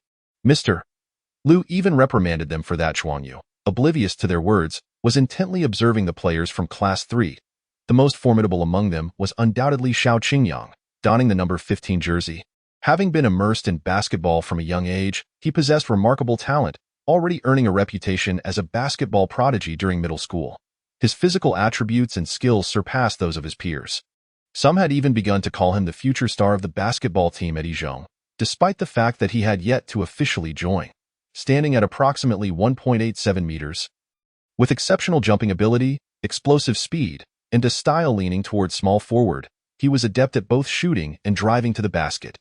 Mr. Liu even reprimanded them for that. Zhuang Yu, oblivious to their words, was intently observing the players from Class 3. The most formidable among them was undoubtedly Xiao Qingyang, donning the number 15 jersey. Having been immersed in basketball from a young age, he possessed remarkable talent, already earning a reputation as a basketball prodigy during middle school. His physical attributes and skills surpassed those of his peers. Some had even begun to call him the future star of the basketball team at Yizhong, despite the fact that he had yet to officially join. Standing at approximately 1.87 meters, with exceptional jumping ability, explosive speed, and a style leaning towards small forward, he was adept at both shooting and driving to the basket.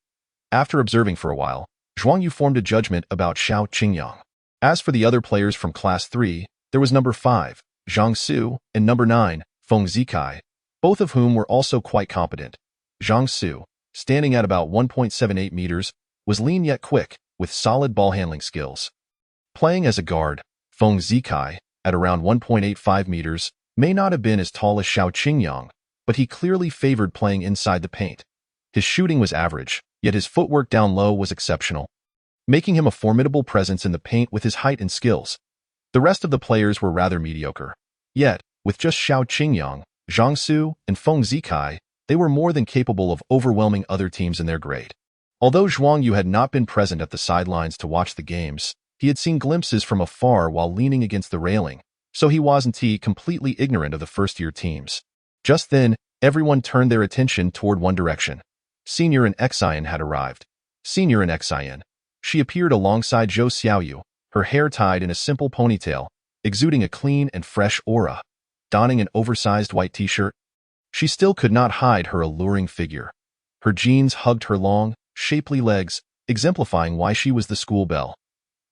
After observing for a while, Zhuang Yu formed a judgment about Xiao Qingyang. As for the other players from Class 3, there was number 5, Zhang Su, and number 9, Feng Zikai, both of whom were also quite competent. Zhang Su, standing at about 1.78 meters, was lean yet quick, with solid ball handling skills. Playing as a guard, Feng Zikai, at around 1.85 meters, may not have been as tall as Xiao Qingyang, but he clearly favored playing inside the paint. His shooting was average, yet his footwork down low was exceptional, making him a formidable presence in the paint with his height and skills. The rest of the players were rather mediocre. Yet, with just Xiao Qingyang, Zhang Su, and Feng Zikai, they were more than capable of overwhelming other teams in their grade. Although Zhuang Yu had not been present at the sidelines to watch the games, he had seen glimpses from afar while leaning against the railing, so he wasn't completely ignorant of the first-year teams. Just then, everyone turned their attention toward one direction. Senior and Xian had arrived. Senior and Xian. She appeared alongside Zhou Xiaoyu, her hair tied in a simple ponytail, exuding a clean and fresh aura. Donning an oversized white t-shirt, she still could not hide her alluring figure. Her jeans hugged her long, shapely legs, exemplifying why she was the school belle.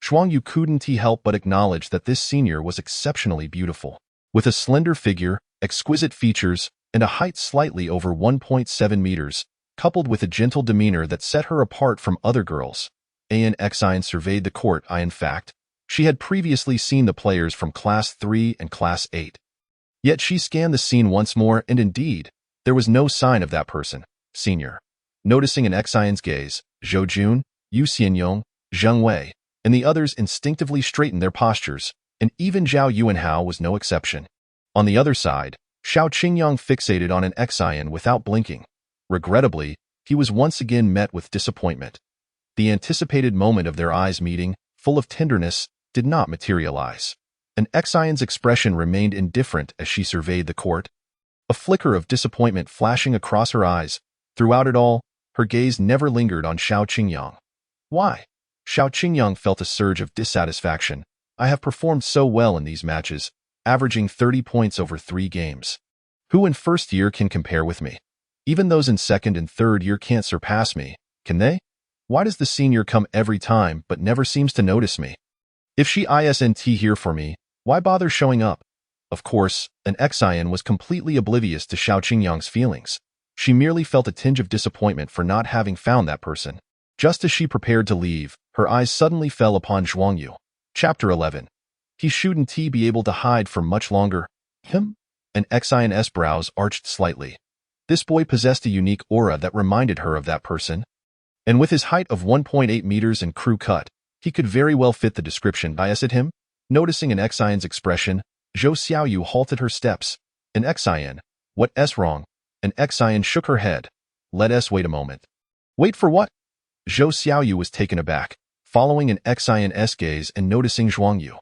Zhuang Yu couldn't help but acknowledge that this senior was exceptionally beautiful. With a slender figure, exquisite features, and a height slightly over 1.7 meters, coupled with a gentle demeanor that set her apart from other girls. Xian surveyed the court. In fact, she had previously seen the players from Class 3 and Class 8. Yet she scanned the scene once more, and indeed, there was no sign of that person, senior. Noticing in Xian's gaze, Zhou Jun, Yu Xianyong, Zheng Wei, and the others instinctively straightened their postures, and even Zhao Yuanhao was no exception. On the other side, Xiao Qingyang fixated on an Xian without blinking. Regrettably, he was once again met with disappointment. The anticipated moment of their eyes meeting, full of tenderness, did not materialize. And Xian's expression remained indifferent as she surveyed the court. A flicker of disappointment flashing across her eyes. Throughout it all, her gaze never lingered on Xiao Qingyang. Why? Xiao Qingyang felt a surge of dissatisfaction. I have performed so well in these matches, averaging 30 points over 3 games. Who in first year can compare with me? Even those in second and third year can't surpass me, can they? Why does the senior come every time but never seems to notice me? If she isn't here for me, why bother showing up? Of course, an Xian was completely oblivious to Xiao Qingyang's feelings. She merely felt a tinge of disappointment for not having found that person. Just as she prepared to leave, her eyes suddenly fell upon Zhuang Yu. Chapter 11. He shouldn't be able to hide for much longer. Him? An Xian's brows arched slightly. This boy possessed a unique aura that reminded her of that person. And with his height of 1.8 meters and crew cut, he could very well fit the description. At him? Noticing an Xian's expression, Zhou Xiaoyu halted her steps. An Xian? What's wrong? An Xian shook her head. Let us wait a moment. Wait for what? Zhou Xiaoyu was taken aback, following an Xian's gaze and noticing Zhuang Yu.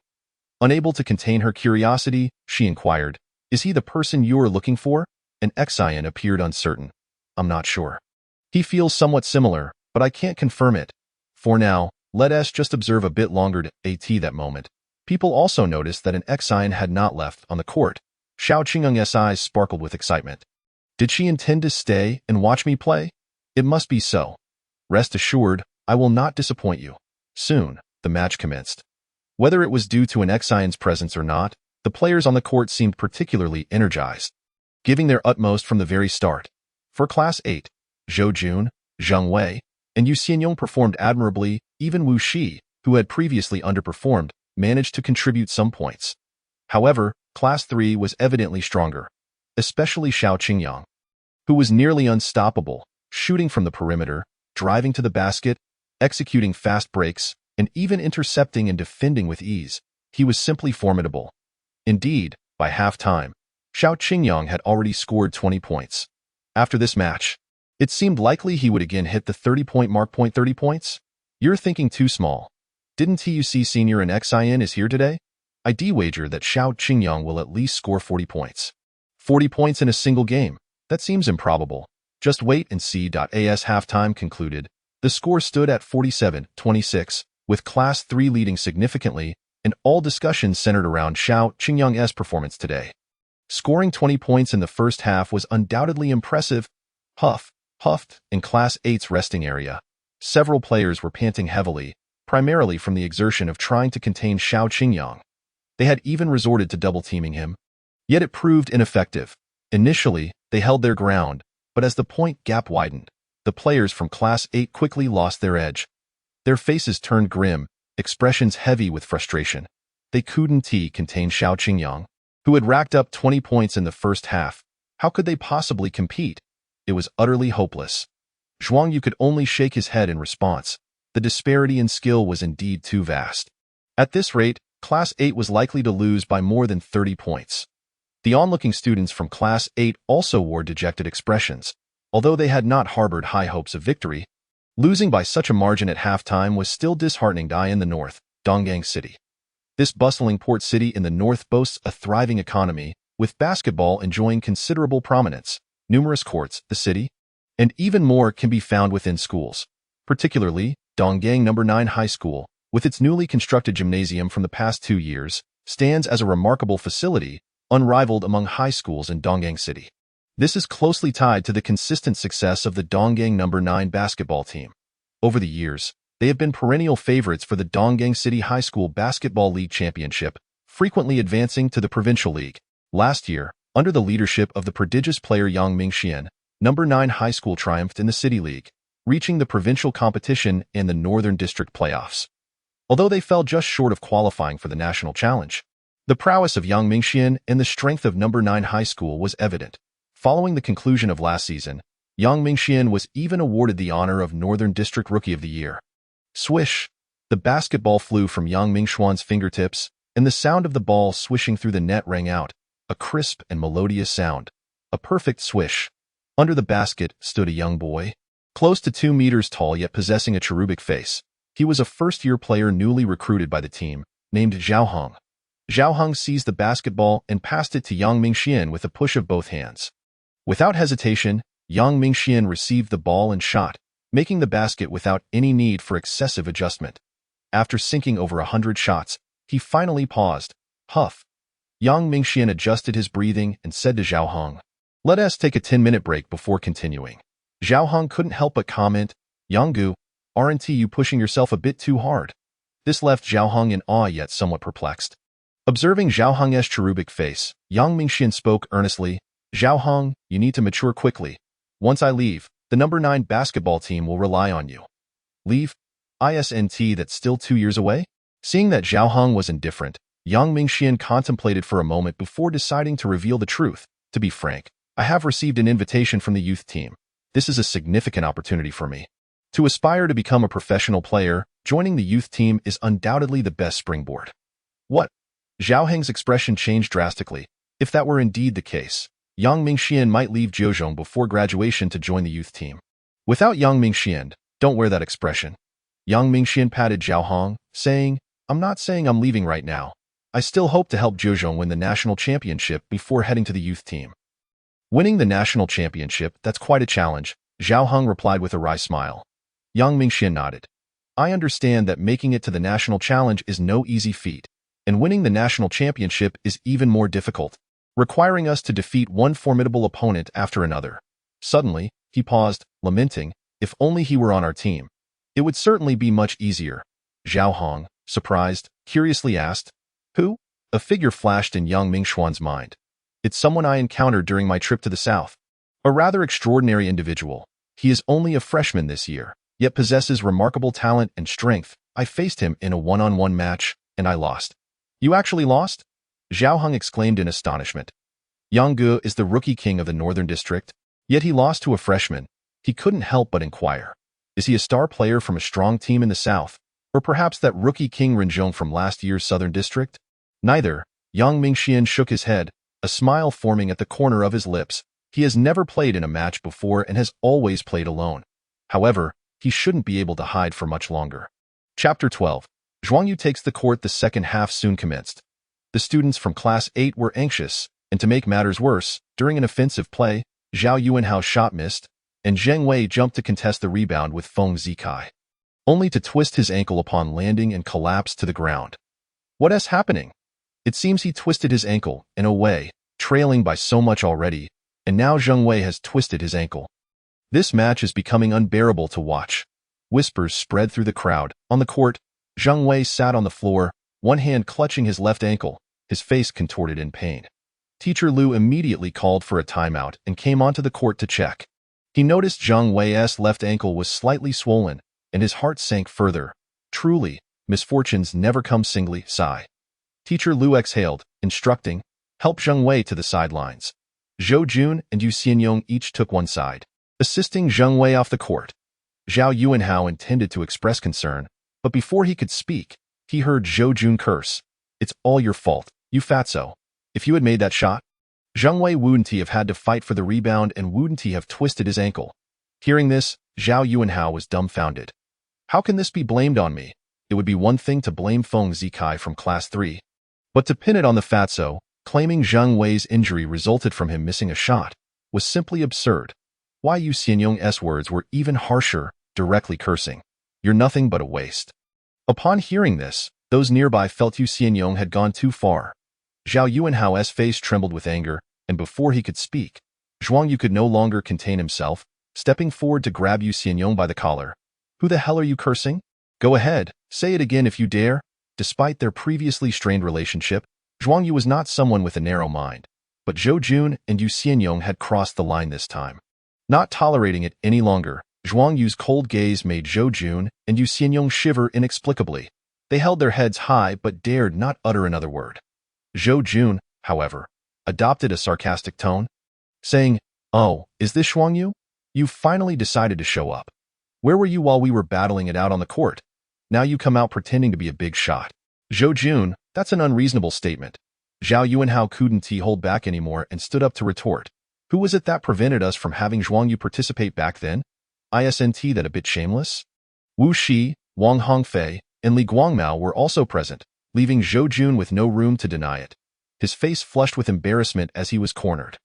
Unable to contain her curiosity, she inquired, "Is he the person you are looking for?" An Xian appeared uncertain. "I'm not sure. He feels somewhat similar, but I can't confirm it. For now, let us just observe a bit longer." At that moment, people also noticed that an Xian had not left on the court. Xiao Qingyang's eyes sparkled with excitement. Did she intend to stay and watch me play? It must be so. Rest assured, I will not disappoint you. Soon, the match commenced. Whether it was due to an Xian's presence or not, the players on the court seemed particularly energized, giving their utmost from the very start. For Class 8, Zhou Jun, Zheng Wei, and Yu Xianyong performed admirably. Even Wu Shi, who had previously underperformed, managed to contribute some points. However, Class 3 was evidently stronger, especially Xiao Qingyang, who was nearly unstoppable, shooting from the perimeter, driving to the basket, executing fast breaks, and even intercepting and defending with ease. He was simply formidable. Indeed, by half-time, Xiao Qingyang had already scored 20 points. After this match, it seemed likely he would again hit the 30-point mark. 30 points? You're thinking too small. Didn't TUC Senior and Xian is here today? I'd wager that Xiao Qingyang will at least score 40 points. 40 points in a single game? That seems improbable. Just wait and see. As halftime concluded, the score stood at 47-26, with Class 3 leading significantly, and all discussions centered around Xiao Qingyang's performance today. Scoring 20 points in the first half was undoubtedly impressive. Huffed, in Class 8's resting area. Several players were panting heavily, primarily from the exertion of trying to contain Xiao Qingyang. They had even resorted to double-teaming him. Yet it proved ineffective. Initially, they held their ground, but as the point gap widened, the players from Class 8 quickly lost their edge. Their faces turned grim, expressions heavy with frustration. They couldn't contain Xiao Qingyang, who had racked up 20 points in the first half. How could they possibly compete? It was utterly hopeless. Zhuang Yu could only shake his head in response. The disparity in skill was indeed too vast. At this rate, Class 8 was likely to lose by more than 30 points. The onlooking students from Class 8 also wore dejected expressions, although they had not harbored high hopes of victory. Losing by such a margin at halftime was still disheartening. In the north, Donggang City. This bustling port city in the north boasts a thriving economy, with basketball enjoying considerable prominence, numerous courts, the city, and even more can be found within schools. Particularly, Donggang No. 9 High School, with its newly constructed gymnasium from the past 2 years, stands as a remarkable facility, unrivaled among high schools in Donggang City. This is closely tied to the consistent success of the Donggang No. 9 basketball team. Over the years, they have been perennial favorites for the Donggang City High School Basketball League Championship, frequently advancing to the Provincial League. Last year, under the leadership of the prodigious player Yang Mingxian, No. 9 High School triumphed in the City League, reaching the provincial competition and the Northern District playoffs. Although they fell just short of qualifying for the national challenge, the prowess of Yang Mingxian and the strength of No. 9 High School was evident. Following the conclusion of last season, Yang Mingxian was even awarded the honor of Northern District Rookie of the Year. Swish! The basketball flew from Yang Mingxuan's fingertips, and the sound of the ball swishing through the net rang out, a crisp and melodious sound. A perfect swish. Under the basket stood a young boy, close to 2 meters tall yet possessing a cherubic face. He was a first-year player newly recruited by the team, named Zhao Heng. Zhao Heng seized the basketball and passed it to Yang Mingxian with a push of both hands. Without hesitation, Yang Mingxian received the ball and shot, making the basket without any need for excessive adjustment. After sinking over 100 shots, he finally paused. Huff! Yang Mingxian adjusted his breathing and said to Zhao Heng, Let us take a 10-minute break before continuing. Zhao Hong couldn't help but comment, Yanggu, aren't you pushing yourself a bit too hard? This left Zhao Hong in awe yet somewhat perplexed. Observing Zhao Hong's cherubic face, Yang Mingxian spoke earnestly, Zhao Hong, you need to mature quickly. Once I leave, the number 9 basketball team will rely on you. Leave? Isn't that still 2 years away? Seeing that Zhao Hong was indifferent, Yang Mingxian contemplated for a moment before deciding to reveal the truth. To be frank, I have received an invitation from the youth team. This is a significant opportunity for me. To aspire to become a professional player, joining the youth team is undoubtedly the best springboard. What? Zhao Heng's expression changed drastically. If that were indeed the case, Yang Mingxian might leave Zheozhong before graduation to join the youth team. Without Yang Mingxian, don't wear that expression. Yang Mingxian patted Zhao Hong, saying, I'm not saying I'm leaving right now. I still hope to help Zheozhong win the national championship before heading to the youth team. Winning the national championship, that's quite a challenge, Zhao Hong replied with a wry smile. Yang Mingxian nodded. I understand that making it to the national challenge is no easy feat, and winning the national championship is even more difficult, requiring us to defeat one formidable opponent after another. Suddenly, he paused, lamenting, if only he were on our team. It would certainly be much easier. Zhao Hong, surprised, curiously asked, Who? A figure flashed in Yang Mingxuan's mind. It's someone I encountered during my trip to the south. A rather extraordinary individual. He is only a freshman this year, yet possesses remarkable talent and strength. I faced him in a one-on-one match, and I lost. You actually lost? Zhao Hong exclaimed in astonishment. Yang Gu is the rookie king of the Northern District, yet he lost to a freshman. He couldn't help but inquire. Is he a star player from a strong team in the south? Or perhaps that rookie king Renzhong from last year's Southern District? Neither. Yang Mingxian shook his head, a smile forming at the corner of his lips. He has never played in a match before and has always played alone. However, he shouldn't be able to hide for much longer. Chapter 12. Zhuang Yu takes the court. The second half soon commenced. The students from Class 8 were anxious, and to make matters worse, during an offensive play, Zhao Yuanhao's shot missed, and Zheng Wei jumped to contest the rebound with Feng Zikai, only to twist his ankle upon landing and collapse to the ground. What is happening? It seems he twisted his ankle, in a way, trailing by so much already, and now Zheng Wei has twisted his ankle. This match is becoming unbearable to watch. Whispers spread through the crowd. On the court, Zheng Wei sat on the floor, one hand clutching his left ankle, his face contorted in pain. Teacher Liu immediately called for a timeout and came onto the court to check. He noticed Zheng Wei's left ankle was slightly swollen, and his heart sank further. Truly, misfortunes never come singly. Sigh. Teacher Liu exhaled, instructing, help Zheng Wei to the sidelines. Zhou Jun and Yu Xianyong each took one side, assisting Zheng Wei off the court. Zhao Yuanhao intended to express concern, but before he could speak, he heard Zhou Jun curse. It's all your fault, you fatso. If you had made that shot, Zheng Wei wouldn't have had to fight for the rebound and wouldn't have twisted his ankle. Hearing this, Zhao Yuanhao was dumbfounded. How can this be blamed on me? It would be one thing to blame Feng Zikai from Class 3, but to pin it on the fatso, claiming Zheng Wei's injury resulted from him missing a shot, was simply absurd. Why Yu Xianyong's words were even harsher, directly cursing. You're nothing but a waste. Upon hearing this, those nearby felt Yu Xianyong had gone too far. Zhao Yuanhao's face trembled with anger, and before he could speak, Zhuang Yu could no longer contain himself, stepping forward to grab Yu Xianyong by the collar. Who the hell are you cursing? Go ahead, say it again if you dare. Despite their previously strained relationship, Zhuang Yu was not someone with a narrow mind, but Zhou Jun and Yu Xianyong had crossed the line this time. Not tolerating it any longer, Zhuang Yu's cold gaze made Zhou Jun and Yu Xianyong shiver inexplicably. They held their heads high but dared not utter another word. Zhou Jun, however, adopted a sarcastic tone, saying, Oh, is this Zhuang Yu? You finally decided to show up. Where were you while we were battling it out on the court? Now you come out pretending to be a big shot. Zhou Jun, that's an unreasonable statement. Zhao Yuanhao couldn't hold back anymore and stood up to retort. Who was it that prevented us from having Zhuang Yu participate back then? Isn't that a bit shameless? Wu Shi, Wang Hongfei, and Li Guangmao were also present, leaving Zhou Jun with no room to deny it. His face flushed with embarrassment as he was cornered.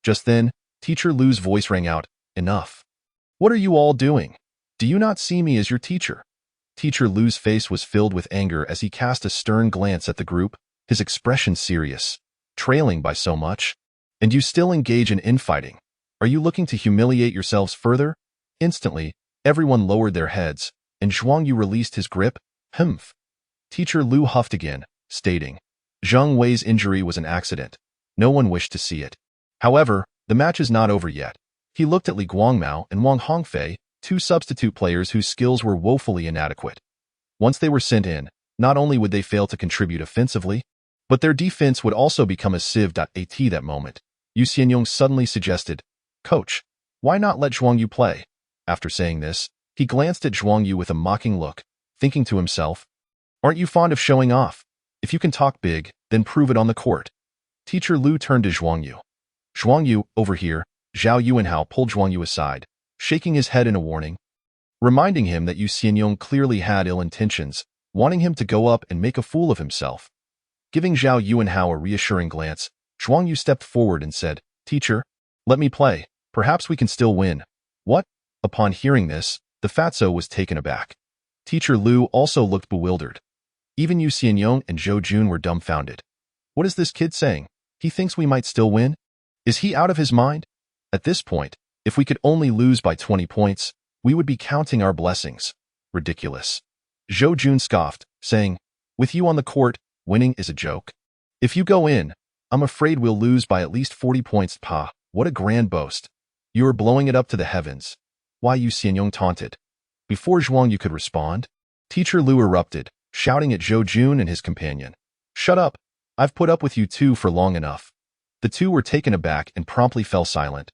Just then, Teacher Liu's voice rang out, Enough. What are you all doing? Do you not see me as your teacher? Teacher Liu's face was filled with anger as he cast a stern glance at the group, his expression serious. Trailing by so much, And you still engage in infighting. Are you looking to humiliate yourselves further? Instantly, everyone lowered their heads, and Zhuang Yu released his grip. Humph. Teacher Lu huffed again, stating, Zhang Wei's injury was an accident. No one wished to see it. However, the match is not over yet. He looked at Li Guangmao and Wang Hongfei, two substitute players whose skills were woefully inadequate. Once they were sent in, not only would they fail to contribute offensively, but their defense would also become a sieve. At that moment, Yu Xianyong suddenly suggested, Coach, why not let Zhuang Yu play? After saying this, he glanced at Zhuang Yu with a mocking look, thinking to himself, Aren't you fond of showing off? If you can talk big, then prove it on the court. Teacher Lu turned to Zhuang Yu. Zhuang Yu, over here. Zhao Yuanhao pulled Zhuang Yu aside, shaking his head in a warning, reminding him that Yu Xianyong clearly had ill intentions, wanting him to go up and make a fool of himself. Giving Zhao Yuanhao a reassuring glance, Zhuang Yu stepped forward and said, Teacher, let me play. Perhaps we can still win. What? Upon hearing this, the fatso was taken aback. Teacher Lu also looked bewildered. Even Yu Xianyong and Zhou Jun were dumbfounded. What is this kid saying? He thinks we might still win? Is he out of his mind? At this point, if we could only lose by 20 points, we would be counting our blessings. Ridiculous. Zhou Jun scoffed, saying, With you on the court, winning is a joke. If you go in, I'm afraid we'll lose by at least 40 points. Pa, what a grand boast. You are blowing it up to the heavens. Why, Yu Xianyong taunted. Before Zhuang Yu could respond, Teacher Lu erupted, shouting at Zhou Jun and his companion. Shut up. I've put up with you two for long enough. The two were taken aback and promptly fell silent.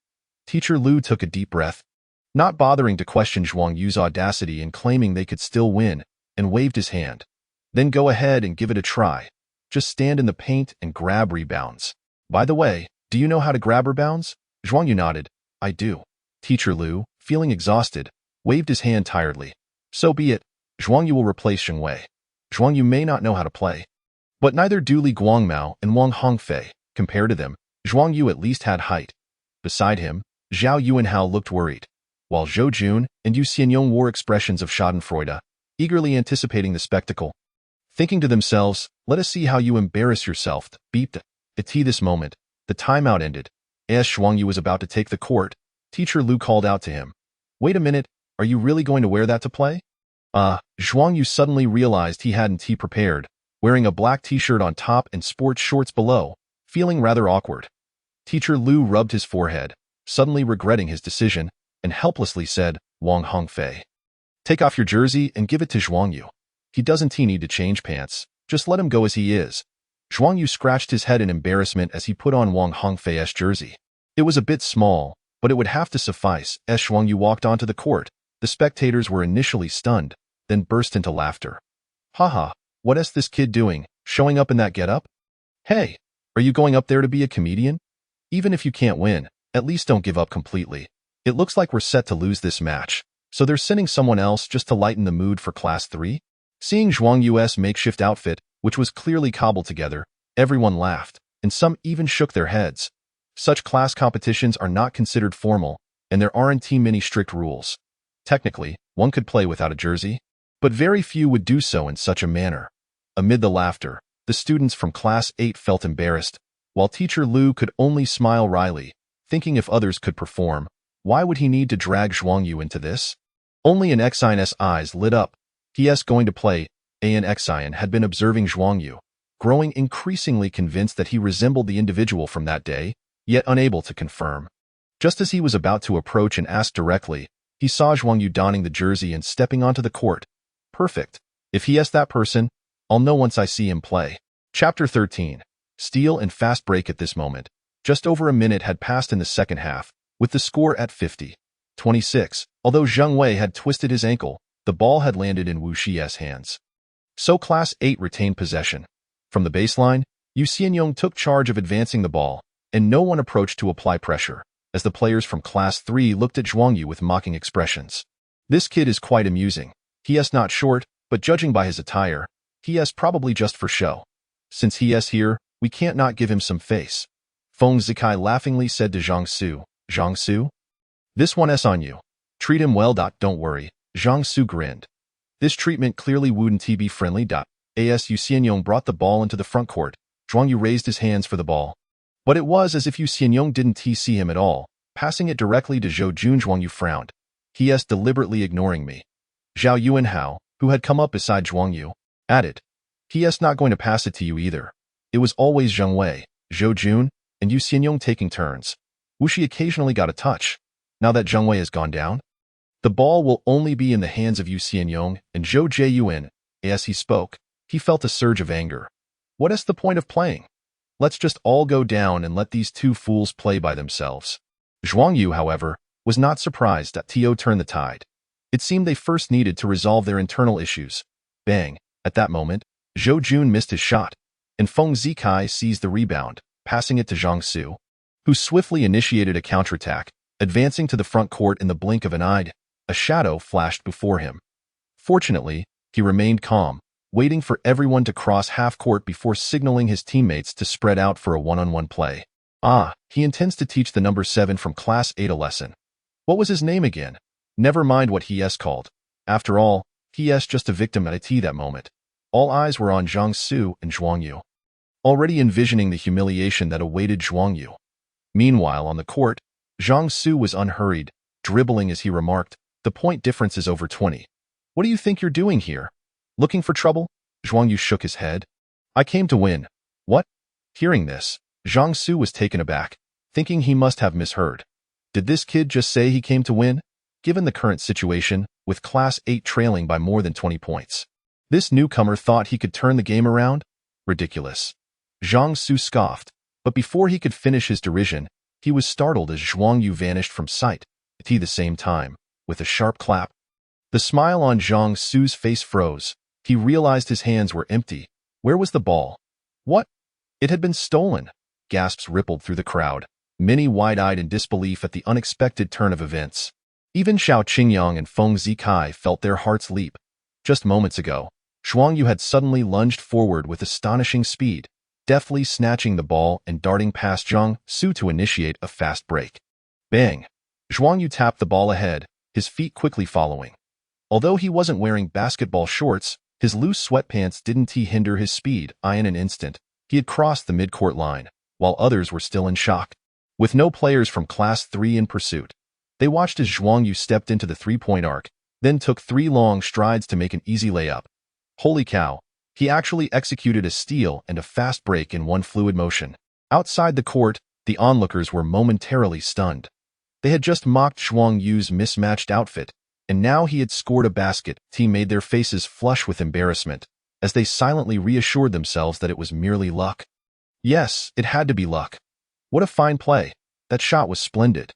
Teacher Lu took a deep breath, not bothering to question Zhuang Yu's audacity in claiming they could still win, and waved his hand. Then go ahead and give it a try. Just stand in the paint and grab rebounds. By the way, do you know how to grab rebounds? Zhuang Yu nodded. I do. Teacher Lu, feeling exhausted, waved his hand tiredly. So be it. Zhuang Yu will replace Zhang Wei. Zhuang Yu may not know how to play, but neither do Li Guangmao and Wang Hongfei. Compared to them, Zhuang Yu at least had height. Beside him, Zhao Yuanhao looked worried, while Zhou Jun and Yu Xianyong wore expressions of schadenfreude, eagerly anticipating the spectacle. Thinking to themselves, let us see how you embarrass yourself. Beeped. At this moment, the timeout ended. As Zhuang Yu was about to take the court, Teacher Lu called out to him. Wait a minute, are you really going to wear that to play? Zhuang Yu suddenly realized he hadn't prepared, wearing a black t-shirt on top and sports shorts below, feeling rather awkward. Teacher Lu rubbed his forehead, suddenly regretting his decision, and helplessly said, Wang Hongfei, take off your jersey and give it to Zhuang Yu. He doesn't need to change pants, just let him go as he is. Zhuang Yu scratched his head in embarrassment as he put on Wang Hongfei's jersey. It was a bit small, but it would have to suffice. As Zhuang Yu walked onto the court, the spectators were initially stunned, then burst into laughter. Haha, what is this kid doing, showing up in that getup? Hey, are you going up there to be a comedian? Even if you can't win, at least don't give up completely. It looks like we're set to lose this match, so they're sending someone else just to lighten the mood for Class 3? Seeing Zhuang Yu's makeshift outfit, which was clearly cobbled together, everyone laughed, and some even shook their heads. Such class competitions are not considered formal, and there aren't many strict rules. Technically, one could play without a jersey, but very few would do so in such a manner. Amid the laughter, the students from Class 8 felt embarrassed, while Teacher Lu could only smile wryly, thinking if others could perform, why would he need to drag Zhuang Yu into this? Only an Xion's eyes lit up. He going to play. An Xion had been observing Zhuang Yu, growing increasingly convinced that he resembled the individual from that day, yet unable to confirm. Just as he was about to approach and ask directly, he saw Zhuang Yu donning the jersey and stepping onto the court. Perfect. If he that person, I'll know once I see him play. Chapter 13. Steal and fast break. At this moment, just over a minute had passed in the second half, with the score at 50-26. Although Zhang Wei had twisted his ankle, the ball had landed in Wu Shi's hands. So Class 8 retained possession. From the baseline, Yu Xianyong took charge of advancing the ball, and no one approached to apply pressure, as the players from Class 3 looked at Zhuang Yu with mocking expressions. This kid is quite amusing. He's not short, but judging by his attire, he's probably just for show. Since he's here, we can't not give him some face. Feng Zikai laughingly said to Zhang Su. Zhang Su? This one's on you. Treat him well. Don't worry. Zhang Su grinned. This treatment clearly wouldn't be friendly. As Yu Xianyong brought the ball into the front court, Zhuang Yu raised his hands for the ball. But it was as if Yu Xianyong didn't see him at all, passing it directly to Zhou Jun. Zhuang Yu frowned. He is deliberately ignoring me. Zhao Yuanhao, who had come up beside Zhuang Yu, added. He is not going to pass it to you either. It was always Zheng Wei, Zhou Jun, and Yu Xianyong taking turns. Wuxi occasionally got a touch. Now that Zheng Wei has gone down, the ball will only be in the hands of Yu Xianyong and Zhou Jiyuan. As he spoke, he felt a surge of anger. What is the point of playing? Let's just all go down and let these two fools play by themselves. Zhuang Yu, however, was not surprised that Tio turned the tide. It seemed they first needed to resolve their internal issues. Bang! At that moment, Zhou Jun missed his shot, and Feng Zikai seized the rebound, passing it to Zhang Su, who swiftly initiated a counterattack, advancing to the front court in the blink of an eye. A shadow flashed before him. Fortunately, he remained calm, waiting for everyone to cross half-court before signaling his teammates to spread out for a one-on-one play. He intends to teach the number 7 from Class 8 a lesson. What was his name again? Never mind what he called. After all, he is just a victim at IT that moment. All eyes were on Zhang Su and Zhuang Yu, already envisioning the humiliation that awaited Zhuang Yu. Meanwhile, on the court, Zhang Su was unhurried, dribbling as he remarked, the point difference is over 20. What do you think you're doing here? Looking for trouble? Zhuang Yu shook his head. I came to win. What? Hearing this, Zhang Su was taken aback, thinking he must have misheard. Did this kid just say he came to win? Given the current situation, with Class 8 trailing by more than 20 points, this newcomer thought he could turn the game around? Ridiculous. Zhang Su scoffed, but before he could finish his derision, he was startled as Zhuang Yu vanished from sight. At the same time, with a sharp clap, the smile on Zhang Su's face froze. He realized his hands were empty. Where was the ball? What? It had been stolen. Gasps rippled through the crowd, many wide-eyed in disbelief at the unexpected turn of events. Even Xiao Qingyang and Feng Zikai felt their hearts leap. Just moments ago, Zhuang Yu had suddenly lunged forward with astonishing speed, deftly snatching the ball and darting past Zhang Su to initiate a fast break. Bang! Zhuang Yu tapped the ball ahead, his feet quickly following. Although he wasn't wearing basketball shorts, his loose sweatpants didn't hinder his speed. In an instant, he had crossed the midcourt line, while others were still in shock. With no players from Class 3 in pursuit, they watched as Zhuang Yu stepped into the three-point arc, then took 3 long strides to make an easy layup. Holy cow, he actually executed a steal and a fast break in one fluid motion. Outside the court, the onlookers were momentarily stunned. They had just mocked Zhuang Yu's mismatched outfit, and now he had scored a basket. Team made their faces flush with embarrassment, as they silently reassured themselves that it was merely luck. Yes, it had to be luck. What a fine play. That shot was splendid.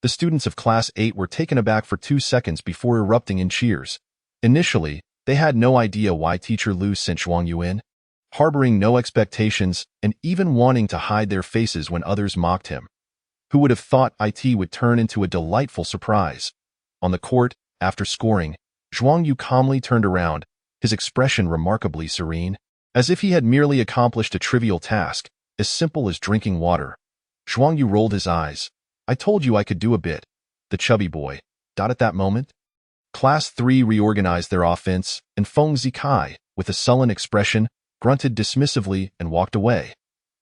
The students of Class 8 were taken aback for 2 seconds before erupting in cheers. Initially, they had no idea why Teacher Lu sent Zhuang Yu in, harboring no expectations and even wanting to hide their faces when others mocked him. Who would have thought IT would turn into a delightful surprise? On the court, after scoring, Zhuang Yu calmly turned around, his expression remarkably serene, as if he had merely accomplished a trivial task, as simple as drinking water. Zhuang Yu rolled his eyes. I told you I could do a bit. The chubby boy. At that moment, Class 3 reorganized their offense, and Feng Zikai, with a sullen expression, grunted dismissively and walked away.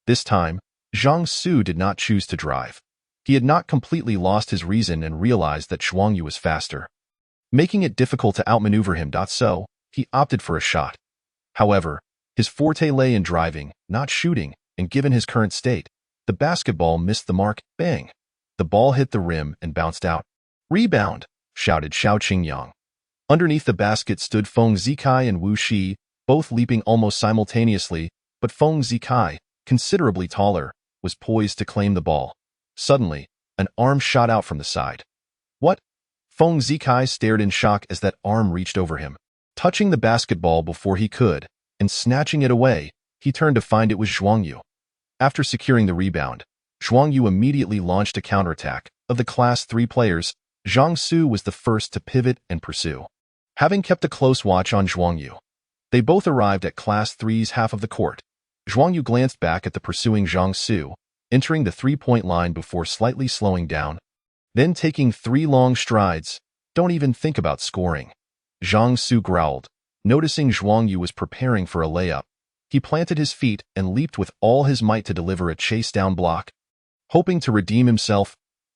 This time, Zhang Su did not choose to drive. He had not completely lost his reason and realized that Zhuang Yu was faster, making it difficult to outmaneuver him. So, he opted for a shot. However, his forte lay in driving, not shooting, and given his current state, the basketball missed the mark. Bang! The ball hit the rim and bounced out. Rebound! Shouted Xiao Qingyang. Underneath the basket stood Feng Zikai and Wu Shi, both leaping almost simultaneously, but Feng Zikai, considerably taller, was poised to claim the ball. Suddenly, an arm shot out from the side. What? Feng Zikai stared in shock as that arm reached over him, touching the basketball before he could, and snatching it away. He turned to find it was Zhuang Yu. After securing the rebound, Zhuang Yu immediately launched a counterattack. Of the Class 3 players, Zhang Su was the first to pivot and pursue. Having kept a close watch on Zhuang Yu, they both arrived at Class 3's half of the court. Zhuang Yu glanced back at the pursuing Zhang Su, entering the three-point line before slightly slowing down, then taking 3 long strides. Don't even think about scoring. Zhang Su growled, noticing Zhuang Yu was preparing for a layup. He planted his feet and leaped with all his might to deliver a chase-down block. Hoping to redeem himself,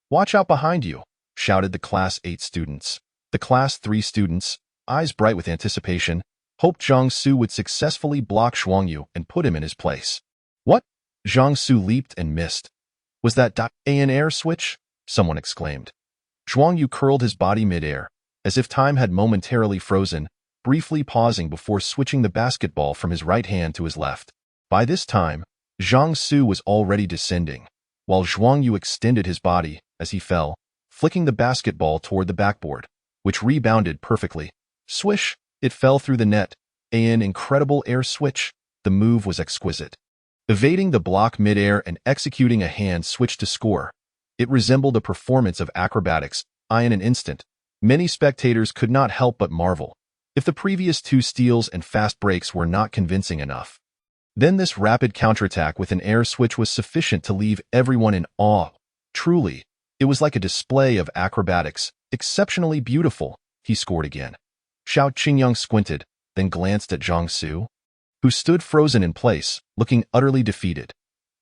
"Watch out behind you," shouted the Class 8 students. The Class 3 students, eyes bright with anticipation, hoped Zhang Su would successfully block Zhuang Yu and put him in his place. "What?" Zhang Su leaped and missed. "Was that an air switch?" someone exclaimed. Zhuang Yu curled his body mid-air, as if time had momentarily frozen, briefly pausing before switching the basketball from his right hand to his left. By this time, Zhang Su was already descending, while Zhuang Yu extended his body as he fell, flicking the basketball toward the backboard, which rebounded perfectly. Swish! It fell through the net. An incredible air switch. The move was exquisite. Evading the block mid-air and executing a hand switch to score, it resembled a performance of acrobatics. In an instant, many spectators could not help but marvel. If the previous two steals and fast breaks were not convincing enough, then this rapid counterattack with an air switch was sufficient to leave everyone in awe. Truly, it was like a display of acrobatics, exceptionally beautiful. He scored again. Xiao Qingyang squinted, then glanced at Zhang Su, who stood frozen in place, looking utterly defeated.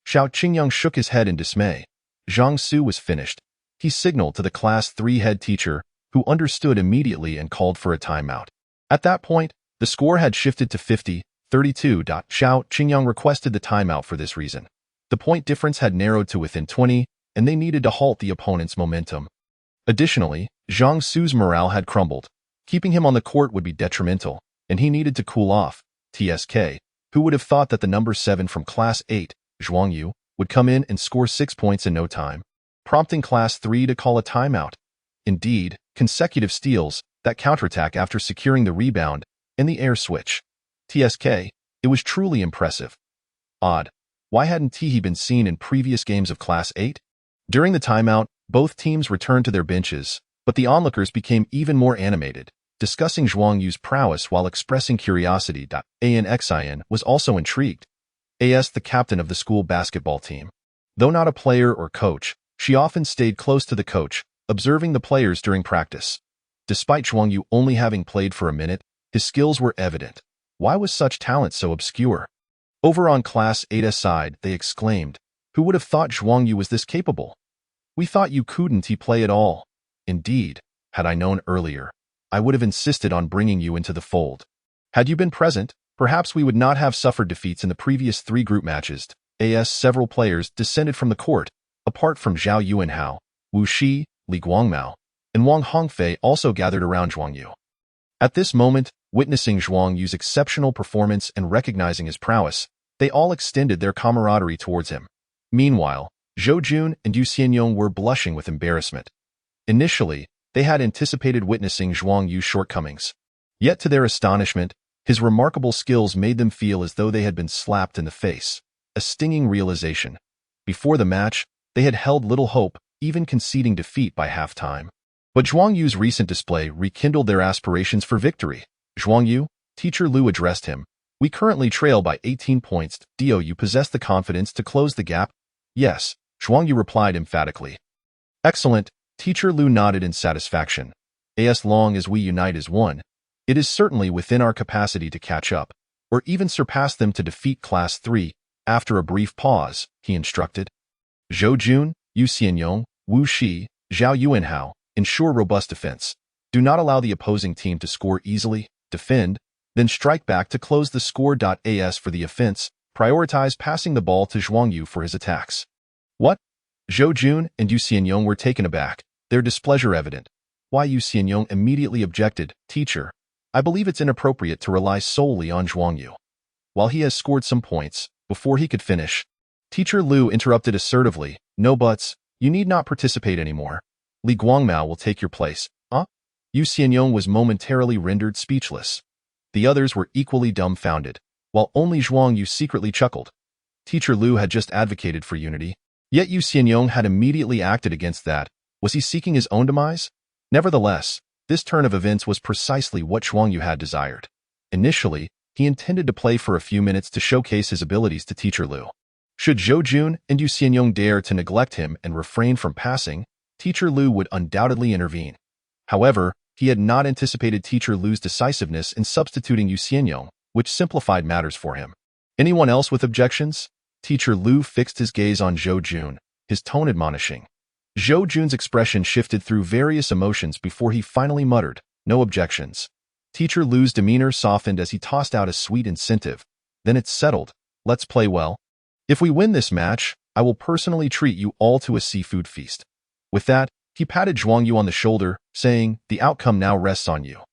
Xiao Qingyang shook his head in dismay. Zhang Su was finished. He signaled to the Class 3 head teacher, who understood immediately and called for a timeout. At that point, the score had shifted to 50-32. Xiao Qingyang requested the timeout for this reason. The point difference had narrowed to within 20, and they needed to halt the opponent's momentum. Additionally, Zhang Su's morale had crumbled. Keeping him on the court would be detrimental, and he needed to cool off. TSK, who would have thought that the number 7 from Class 8, Zhuang Yu, would come in and score 6 points in no time, prompting Class 3 to call a timeout. Indeed, consecutive steals, that counterattack after securing the rebound, and the air switch. TSK, it was truly impressive. Odd. Why hadn't he been seen in previous games of Class 8? During the timeout, both teams returned to their benches, but the onlookers became even more animated, discussing Zhuang Yu's prowess while expressing curiosity. Xin was also intrigued. The captain of the school basketball team. Though not a player or coach, she often stayed close to the coach, observing the players during practice. Despite Zhuang Yu only having played for a minute, his skills were evident. Why was such talent so obscure? Over on Class 8's side, they exclaimed, "Who would have thought Zhuang Yu was this capable? We thought you couldn't play at all. Indeed, had I known earlier, I would have insisted on bringing you into the fold. Had you been present, perhaps we would not have suffered defeats in the previous 3 group matches." Several players descended from the court, apart from Zhao Yuanhao, Wu Shi, Li Guangmao, and Wang Hongfei also gathered around Zhuang Yu. At this moment, witnessing Zhuang Yu's exceptional performance and recognizing his prowess, they all extended their camaraderie towards him. Meanwhile, Zhou Jun and Yu Xianyong were blushing with embarrassment. Initially, they had anticipated witnessing Zhuang Yu's shortcomings. Yet to their astonishment, his remarkable skills made them feel as though they had been slapped in the face. A stinging realization. Before the match, they had held little hope, even conceding defeat by halftime. But Zhuang Yu's recent display rekindled their aspirations for victory. "Zhuang Yu," Teacher Lu addressed him, "we currently trail by 18 points. Do you possess the confidence to close the gap?" "Yes," Zhuang Yu replied emphatically. "Excellent," Teacher Lu nodded in satisfaction. "As long as we unite as one, it is certainly within our capacity to catch up, or even surpass them to defeat Class 3. After a brief pause, he instructed. "Zhou Jun, Yu Xianyong, Wu Shi, Zhao Yuanhao, ensure robust defense. Do not allow the opposing team to score easily. Defend, then strike back to close the score. As for the offense, prioritize passing the ball to Zhuang Yu for his attacks." "What?" Zhou Jun and Yu Xianyong were taken aback, their displeasure evident. Why Yu Xianyong immediately objected, "Teacher, I believe it's inappropriate to rely solely on Zhuang Yu. While he has scored some points," before he could finish, Teacher Lu interrupted assertively, "No buts, you need not participate anymore. Li Guangmao will take your place." Yu Xianyong was momentarily rendered speechless. The others were equally dumbfounded, while only Zhuang Yu secretly chuckled. Teacher Lu had just advocated for unity, yet Yu Xianyong had immediately acted against that. Was he seeking his own demise? Nevertheless, this turn of events was precisely what Zhuang Yu had desired. Initially, he intended to play for a few minutes to showcase his abilities to Teacher Lu. Should Zhou Jun and Yu Xianyong dare to neglect him and refrain from passing, Teacher Lu would undoubtedly intervene. However, he had not anticipated Teacher Lu's decisiveness in substituting Yu Xianyong, which simplified matters for him. Anyone else with objections? Teacher Liu fixed his gaze on Zhou Jun, his tone admonishing. Zhou Jun's expression shifted through various emotions before he finally muttered, "No objections." Teacher Liu's demeanor softened as he tossed out a sweet incentive. "Then it's settled. Let's play well. If we win this match, I will personally treat you all to a seafood feast." With that, he patted Zhuang Yu on the shoulder, saying, "The outcome now rests on you."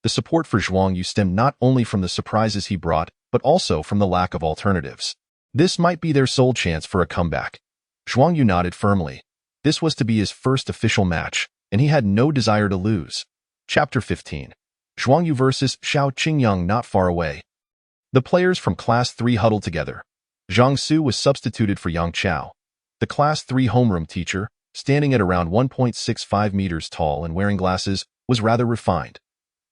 The support for Zhuang Yu stemmed not only from the surprises he brought, but also from the lack of alternatives. This might be their sole chance for a comeback. Zhuang Yu nodded firmly. This was to be his first official match, and he had no desire to lose. Chapter 15. Zhuang Yu versus Xiao Qingyang not far away. The players from Class 3 huddled together. Zhang Su was substituted for Yang Chao. The Class 3 homeroom teacher, standing at around 1.65 meters tall and wearing glasses, was rather refined.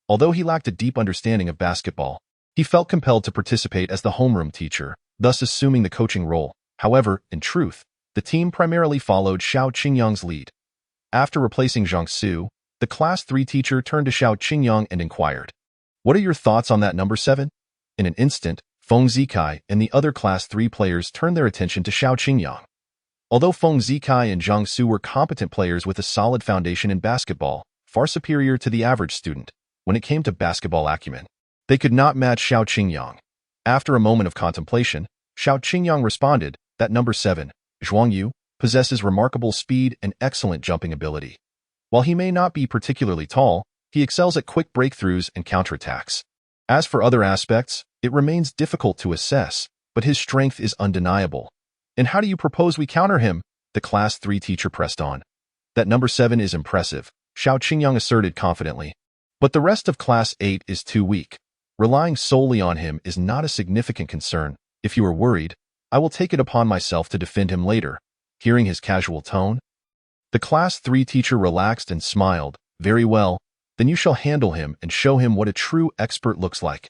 Although he lacked a deep understanding of basketball, he felt compelled to participate as the homeroom teacher, thus assuming the coaching role. However, in truth, the team primarily followed Xiao Qingyang's lead. After replacing Zhang Su, the Class 3 teacher turned to Xiao Qingyang and inquired, "What are your thoughts on that number 7? In an instant, Feng Zikai and the other Class 3 players turned their attention to Xiao Qingyang. Although Feng Zikai and Zhang Su were competent players with a solid foundation in basketball, far superior to the average student, when it came to basketball acumen, they could not match Xiao Qingyang. After a moment of contemplation, Xiao Qingyang responded that number 7, Zhuang Yu, possesses remarkable speed and excellent jumping ability. While he may not be particularly tall, he excels at quick breakthroughs and counterattacks. As for other aspects, it remains difficult to assess, but his strength is undeniable. And how do you propose we counter him?" The Class 3 teacher pressed on. "That number 7 is impressive," Xiao Qingyang asserted confidently. "But the rest of Class 8 is too weak. Relying solely on him is not a significant concern. If you are worried, I will take it upon myself to defend him later." Hearing his casual tone, the Class 3 teacher relaxed and smiled. "Very well, then you shall handle him and show him what a true expert looks like."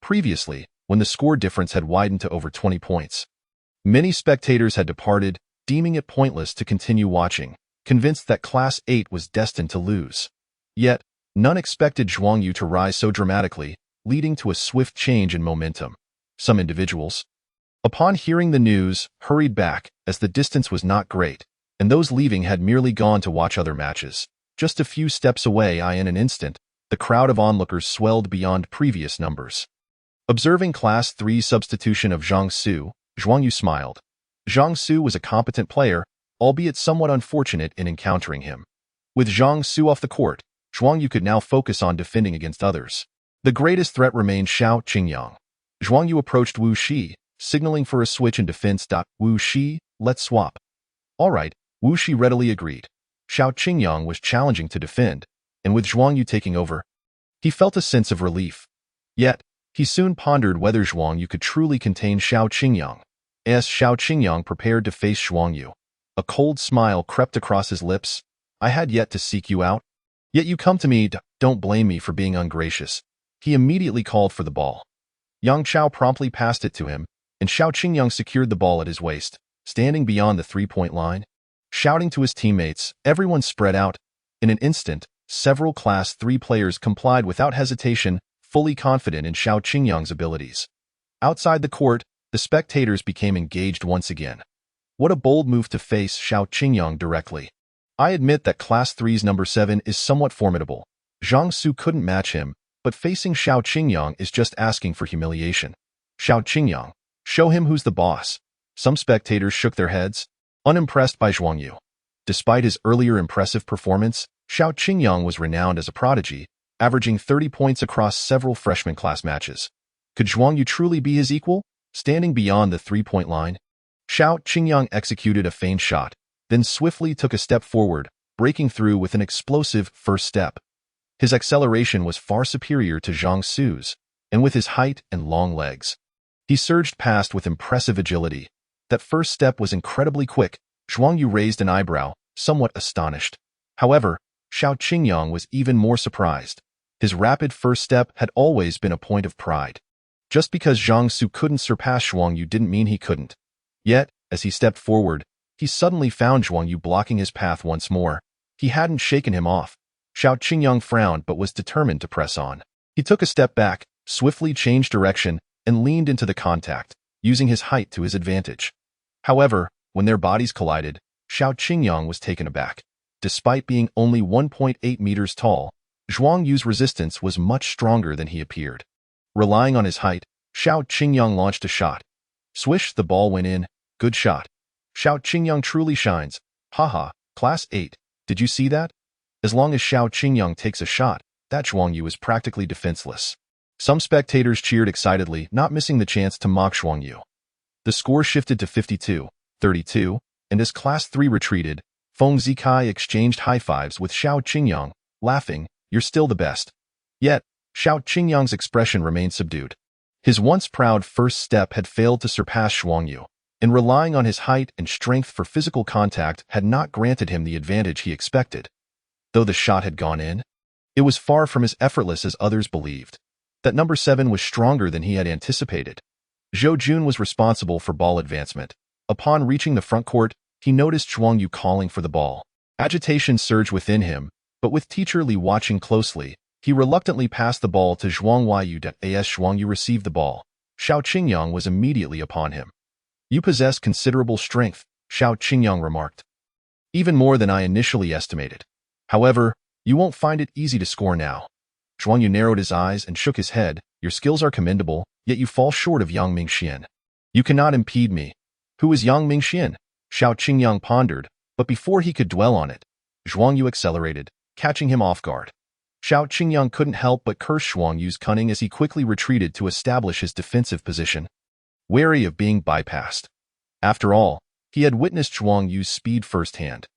Previously, when the score difference had widened to over 20 points, many spectators had departed, deeming it pointless to continue watching, convinced that Class 8 was destined to lose. Yet, none expected Zhuang Yu to rise so dramatically, leading to a swift change in momentum. Some individuals, upon hearing the news, hurried back, as the distance was not great, and those leaving had merely gone to watch other matches. Just a few steps away, in an instant, the crowd of onlookers swelled beyond previous numbers. Observing Class 3's substitution of Zhang Su, Zhuang Yu smiled. Zhang Su was a competent player, albeit somewhat unfortunate in encountering him. With Zhang Su off the court, Zhuang Yu could now focus on defending against others. The greatest threat remained Xiao Qingyang. Zhuang Yu approached Wu Shi, signaling for a switch in defense. "Wu Shi, let's swap." "All right," Wu Shi readily agreed. Xiao Qingyang was challenging to defend, and with Zhuang Yu taking over, he felt a sense of relief. Yet, he soon pondered whether Zhuang Yu could truly contain Xiao Qingyang. As Xiao Qingyang prepared to face Zhuang Yu, a cold smile crept across his lips. "I had yet to seek you out. Yet you come to me. Don't blame me for being ungracious." He immediately called for the ball. Yang Chao promptly passed it to him, and Xiao Qingyang secured the ball at his waist, standing beyond the three-point line. Shouting to his teammates, everyone spread out. In an instant, several Class 3 players complied without hesitation, fully confident in Xiao Qingyang's abilities. Outside the court, the spectators became engaged once again. What a bold move to face Xiao Qingyang directly. "I admit that Class 3's number 7 is somewhat formidable. Zhang Su couldn't match him, but facing Xiao Qingyang is just asking for humiliation. Xiao Qingyang, show him who's the boss." Some spectators shook their heads, unimpressed by Zhuang Yu. Despite his earlier impressive performance, Xiao Qingyang was renowned as a prodigy, averaging 30 points across several freshman class matches. Could Zhuang Yu truly be his equal? Standing beyond the three-point line, Xiao Qingyang executed a feigned shot, then swiftly took a step forward, breaking through with an explosive first step. His acceleration was far superior to Zhang Su's, and with his height and long legs, he surged past with impressive agility. That first step was incredibly quick. Zhuang Yu raised an eyebrow, somewhat astonished. However, Xiao Qingyang was even more surprised. His rapid first step had always been a point of pride. Just because Zhang Su couldn't surpass Zhuang Yu didn't mean he couldn't. Yet, as he stepped forward, he suddenly found Zhuang Yu blocking his path once more. He hadn't shaken him off. Xiao Qingyang frowned but was determined to press on. He took a step back, swiftly changed direction, and leaned into the contact. using his height to his advantage. However, when their bodies collided, Xiao Qingyang was taken aback. Despite being only 1.8 meters tall, Zhuang Yu's resistance was much stronger than he appeared. Relying on his height, Xiao Qingyang launched a shot. Swish, the ball went in. Good shot. Xiao Qingyang truly shines. Haha, Class 8. Did you see that? As long as Xiao Qingyang takes a shot, that Zhuang Yu is practically defenseless. Some spectators cheered excitedly, not missing the chance to mock Zhuang Yu. The score shifted to 52-32, and as Class 3 retreated, Feng Zikai exchanged high fives with Xiao Qingyang, laughing, "You're still the best." Yet, Xiao Qingyang's expression remained subdued. His once proud first step had failed to surpass Zhuang Yu, and relying on his height and strength for physical contact had not granted him the advantage he expected. Though the shot had gone in, it was far from as effortless as others believed. That number 7 was stronger than he had anticipated. Zhou Jun was responsible for ball advancement. Upon reaching the front court, he noticed Zhuang Yu calling for the ball. Agitation surged within him, but with Teacher Li watching closely, he reluctantly passed the ball to Zhuang Yu. As Zhuang Yu received the ball, Xiao Qingyang was immediately upon him. "You possess considerable strength," Xiao Qingyang remarked. "Even more than I initially estimated. However, you won't find it easy to score now." Zhuang Yu narrowed his eyes and shook his head. "Your skills are commendable, yet you fall short of Yang Mingxian. You cannot impede me." "Who is Yang Mingxian?" Xiao Qingyang pondered, but before he could dwell on it, Zhuang Yu accelerated, catching him off guard. Xiao Qingyang couldn't help but curse Zhuang Yu's cunning as he quickly retreated to establish his defensive position, wary of being bypassed. After all, he had witnessed Zhuang Yu's speed firsthand.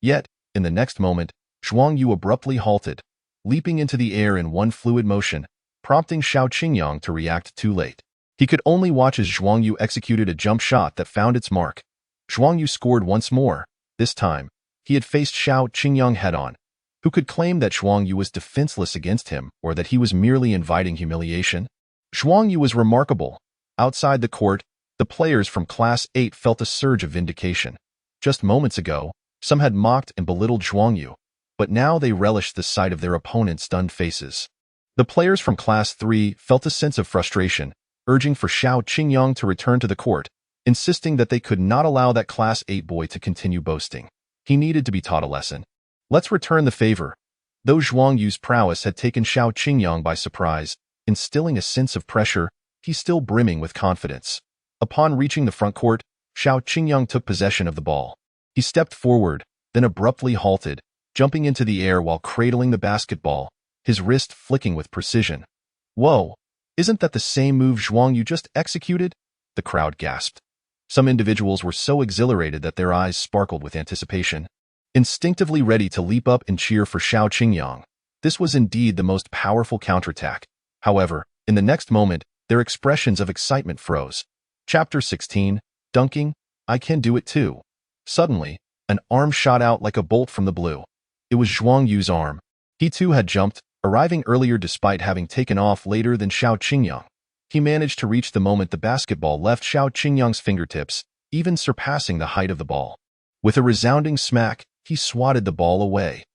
Yet, in the next moment, Zhuang Yu abruptly halted, leaping into the air in one fluid motion, prompting Xiao Qingyang to react too late. He could only watch as Zhuang Yu executed a jump shot that found its mark. Zhuang Yu scored once more. This time, he had faced Xiao Qingyang head-on. Who could claim that Zhuang Yu was defenseless against him or that he was merely inviting humiliation? Zhuang Yu was remarkable. Outside the court, the players from Class 8 felt a surge of vindication. Just moments ago, some had mocked and belittled Zhuang Yu, but now they relished the sight of their opponent's stunned faces. The players from Class 3 felt a sense of frustration, urging for Xiao Qingyang to return to the court, insisting that they could not allow that Class 8 boy to continue boasting. He needed to be taught a lesson. Let's return the favor. Though Zhuang Yu's prowess had taken Xiao Qingyang by surprise, instilling a sense of pressure, he's still brimming with confidence. Upon reaching the front court, Xiao Qingyang took possession of the ball. He stepped forward, then abruptly halted, jumping into the air while cradling the basketball, his wrist flicking with precision. "Whoa, isn't that the same move Zhuang Yu just executed?" The crowd gasped. Some individuals were so exhilarated that their eyes sparkled with anticipation, instinctively ready to leap up and cheer for Xiao Qingyang. This was indeed the most powerful counterattack. However, in the next moment, their expressions of excitement froze. Chapter 16, Dunking, I Can Do It Too. Suddenly, an arm shot out like a bolt from the blue. It was Zhuang Yu's arm. He too had jumped, arriving earlier despite having taken off later than Xiao Qingyang. He managed to reach the moment the basketball left Xiao Qingyang's fingertips, even surpassing the height of the ball. With a resounding smack, he swatted the ball away.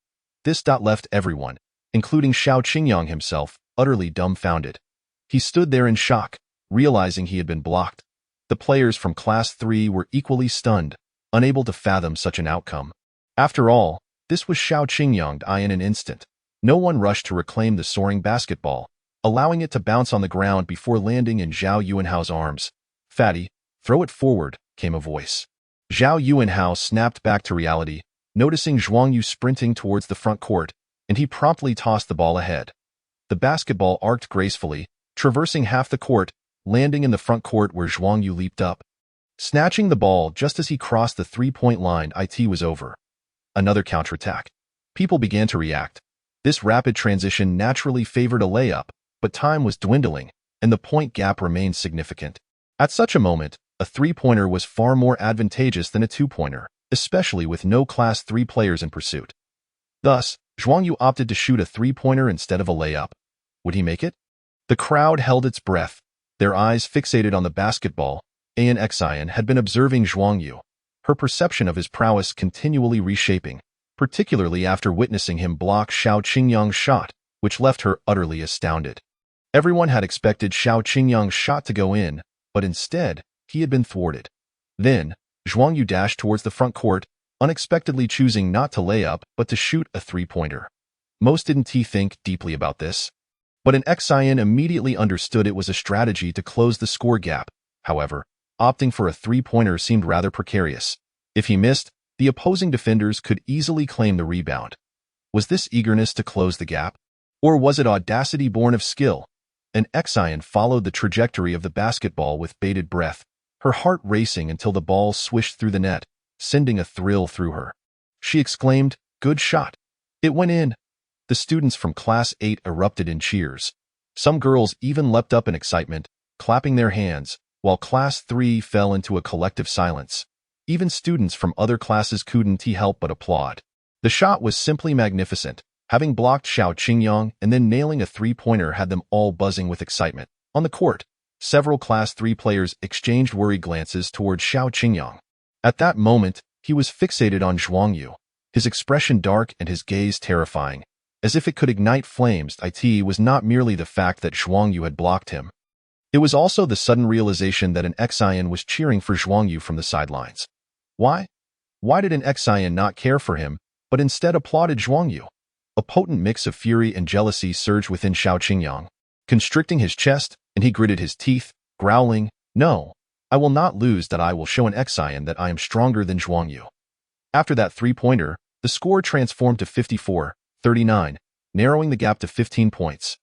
This left everyone, including Xiao Qingyang himself, utterly dumbfounded. He stood there in shock, realizing he had been blocked. The players from Class 3 were equally stunned, unable to fathom such an outcome. After all, this was Xiao Qingyang in an instant. No one rushed to reclaim the soaring basketball, allowing it to bounce on the ground before landing in Zhao Yuanhao's arms. "Fatty, throw it forward," came a voice. Zhao Yuanhao snapped back to reality, noticing Zhuang Yu sprinting towards the front court, and he promptly tossed the ball ahead. The basketball arced gracefully, traversing half the court, landing in the front court where Zhuang Yu leaped up. Snatching the ball just as he crossed the three-point line, it was over. Another counterattack. People began to react. This rapid transition naturally favored a layup, but time was dwindling, and the point gap remained significant. At such a moment, a three-pointer was far more advantageous than a two-pointer, especially with no Class 3 players in pursuit. Thus, Zhuang Yu opted to shoot a three-pointer instead of a layup. Would he make it? The crowd held its breath, their eyes fixated on the basketball. An Xian had been observing Zhuang Yu, her perception of his prowess continually reshaping, particularly after witnessing him block Xiao Qingyang's shot, which left her utterly astounded. Everyone had expected Xiao Qingyang's shot to go in, but instead, he had been thwarted. Then, Zhuang Yu dashed towards the front court, unexpectedly choosing not to lay up but to shoot a three-pointer. Most didn't think deeply about this, but an Xian immediately understood it was a strategy to close the score gap. However, opting for a three-pointer seemed rather precarious. If he missed, the opposing defenders could easily claim the rebound. Was this eagerness to close the gap? Or was it audacity born of skill? An Xian followed the trajectory of the basketball with bated breath, her heart racing until the ball swished through the net, sending a thrill through her. She exclaimed, "Good shot." It went in. The students from Class 8 erupted in cheers. Some girls even leapt up in excitement, clapping their hands, while Class 3 fell into a collective silence. Even students from other classes couldn't help but applaud. The shot was simply magnificent. Having blocked Xiao Qingyang and then nailing a three-pointer had them all buzzing with excitement. On the court, several Class 3 players exchanged worried glances toward Xiao Qingyang. At that moment, he was fixated on Zhuang Yu, his expression dark and his gaze terrifying, as if it could ignite flames. It was not merely the fact that Zhuang Yu had blocked him. It was also the sudden realization that an Xian was cheering for Zhuang Yu from the sidelines. Why? Why did an Xian not care for him, but instead applauded Zhuang Yu? A potent mix of fury and jealousy surged within Xiao Qingyang, constricting his chest, and he gritted his teeth, growling, "No, I will not lose. That I will show an Xian that I am stronger than Zhuang Yu." After that three-pointer, the score transformed to 54-39, narrowing the gap to 15 points.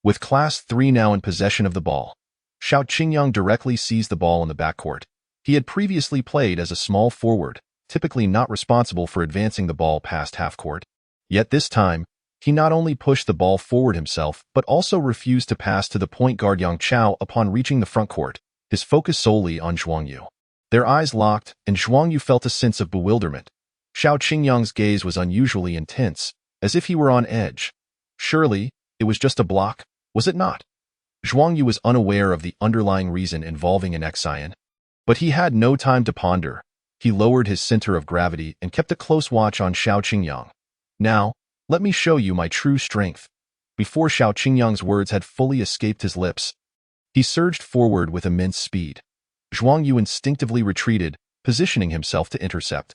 With Class 3 now in possession of the ball, Xiao Qingyang directly seized the ball in the backcourt. He had previously played as a small forward, typically not responsible for advancing the ball past half-court. Yet this time, he not only pushed the ball forward himself but also refused to pass to the point guard Yang Chao upon reaching the front court, his focus solely on Zhuang Yu. Their eyes locked, and Zhuang Yu felt a sense of bewilderment. Xiao Qingyang's gaze was unusually intense, as if he were on edge. Surely, it was just a block, was it not? Zhuang Yu was unaware of the underlying reason involving an Xian. But he had no time to ponder. He lowered his center of gravity and kept a close watch on Xiao Qingyang. "Now, let me show you my true strength." Before Xiao Qingyang's words had fully escaped his lips, he surged forward with immense speed. Zhuang Yu instinctively retreated, positioning himself to intercept.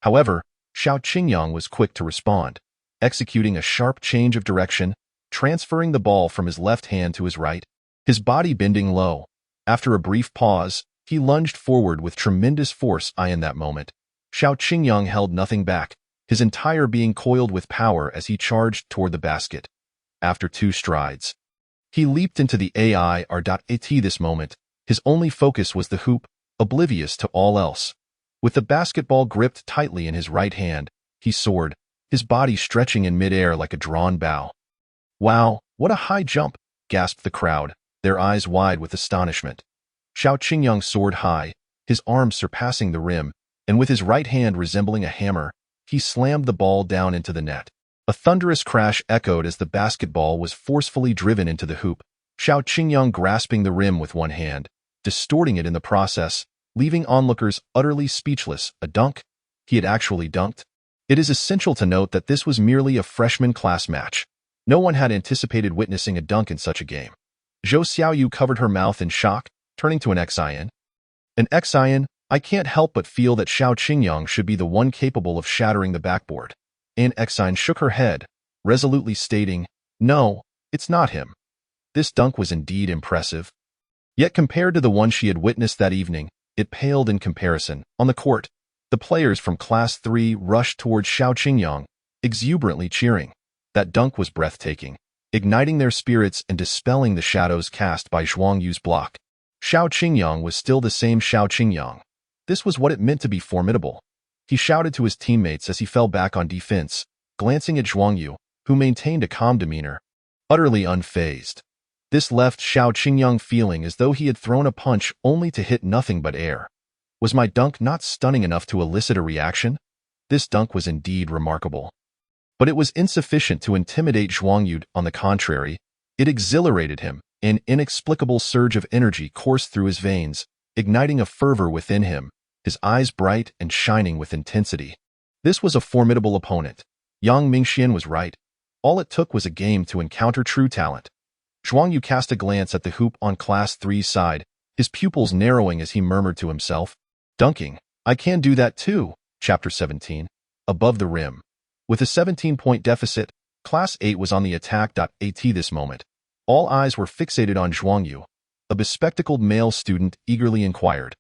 However, Xiao Qingyang was quick to respond, executing a sharp change of direction, transferring the ball from his left hand to his right, his body bending low. After a brief pause, he lunged forward with tremendous force. In that moment, Xiao Qingyang held nothing back, his entire being coiled with power as he charged toward the basket. After 2 strides, he leaped into the AIR.AT. This moment, his only focus was the hoop, oblivious to all else. With the basketball gripped tightly in his right hand, he soared, his body stretching in midair like a drawn bow. "Wow, what a high jump!" gasped the crowd, their eyes wide with astonishment. Xiao Qingyang soared high, his arms surpassing the rim, and with his right hand resembling a hammer, he slammed the ball down into the net. A thunderous crash echoed as the basketball was forcefully driven into the hoop, Xiao Qingyang grasping the rim with one hand, distorting it in the process, leaving onlookers utterly speechless. A dunk? He had actually dunked? It is essential to note that this was merely a freshman class match. No one had anticipated witnessing a dunk in such a game. Zhou Xiaoyu covered her mouth in shock, turning to an Xian. "An Xian, I can't help but feel that Xiao Qingyang should be the one capable of shattering the backboard." An Xian shook her head, resolutely stating, "No, it's not him." This dunk was indeed impressive. Yet compared to the one she had witnessed that evening, it paled in comparison. On the court, the players from Class 3 rushed towards Xiao Qingyang, exuberantly cheering. That dunk was breathtaking, igniting their spirits and dispelling the shadows cast by Zhuang Yu's block. Xiao Qingyang was still the same Xiao Qingyang. This was what it meant to be formidable. He shouted to his teammates as he fell back on defense, glancing at Zhuang Yu, who maintained a calm demeanor, utterly unfazed. This left Xiao Qingyang feeling as though he had thrown a punch only to hit nothing but air. Was my dunk not stunning enough to elicit a reaction? This dunk was indeed remarkable. But it was insufficient to intimidate Zhuang Yu. On the contrary, it exhilarated him. An inexplicable surge of energy coursed through his veins, igniting a fervor within him, his eyes bright and shining with intensity. This was a formidable opponent. Yang Mingxian was right. All it took was a game to encounter true talent. Zhuang Yu cast a glance at the hoop on Class 3's side, his pupils narrowing as he murmured to himself, "Dunking, I can do that too." Chapter 17. Above the rim. With a 17-point deficit, Class 8 was on the attack. At this moment, all eyes were fixated on Zhuang Yu. A bespectacled male student eagerly inquired,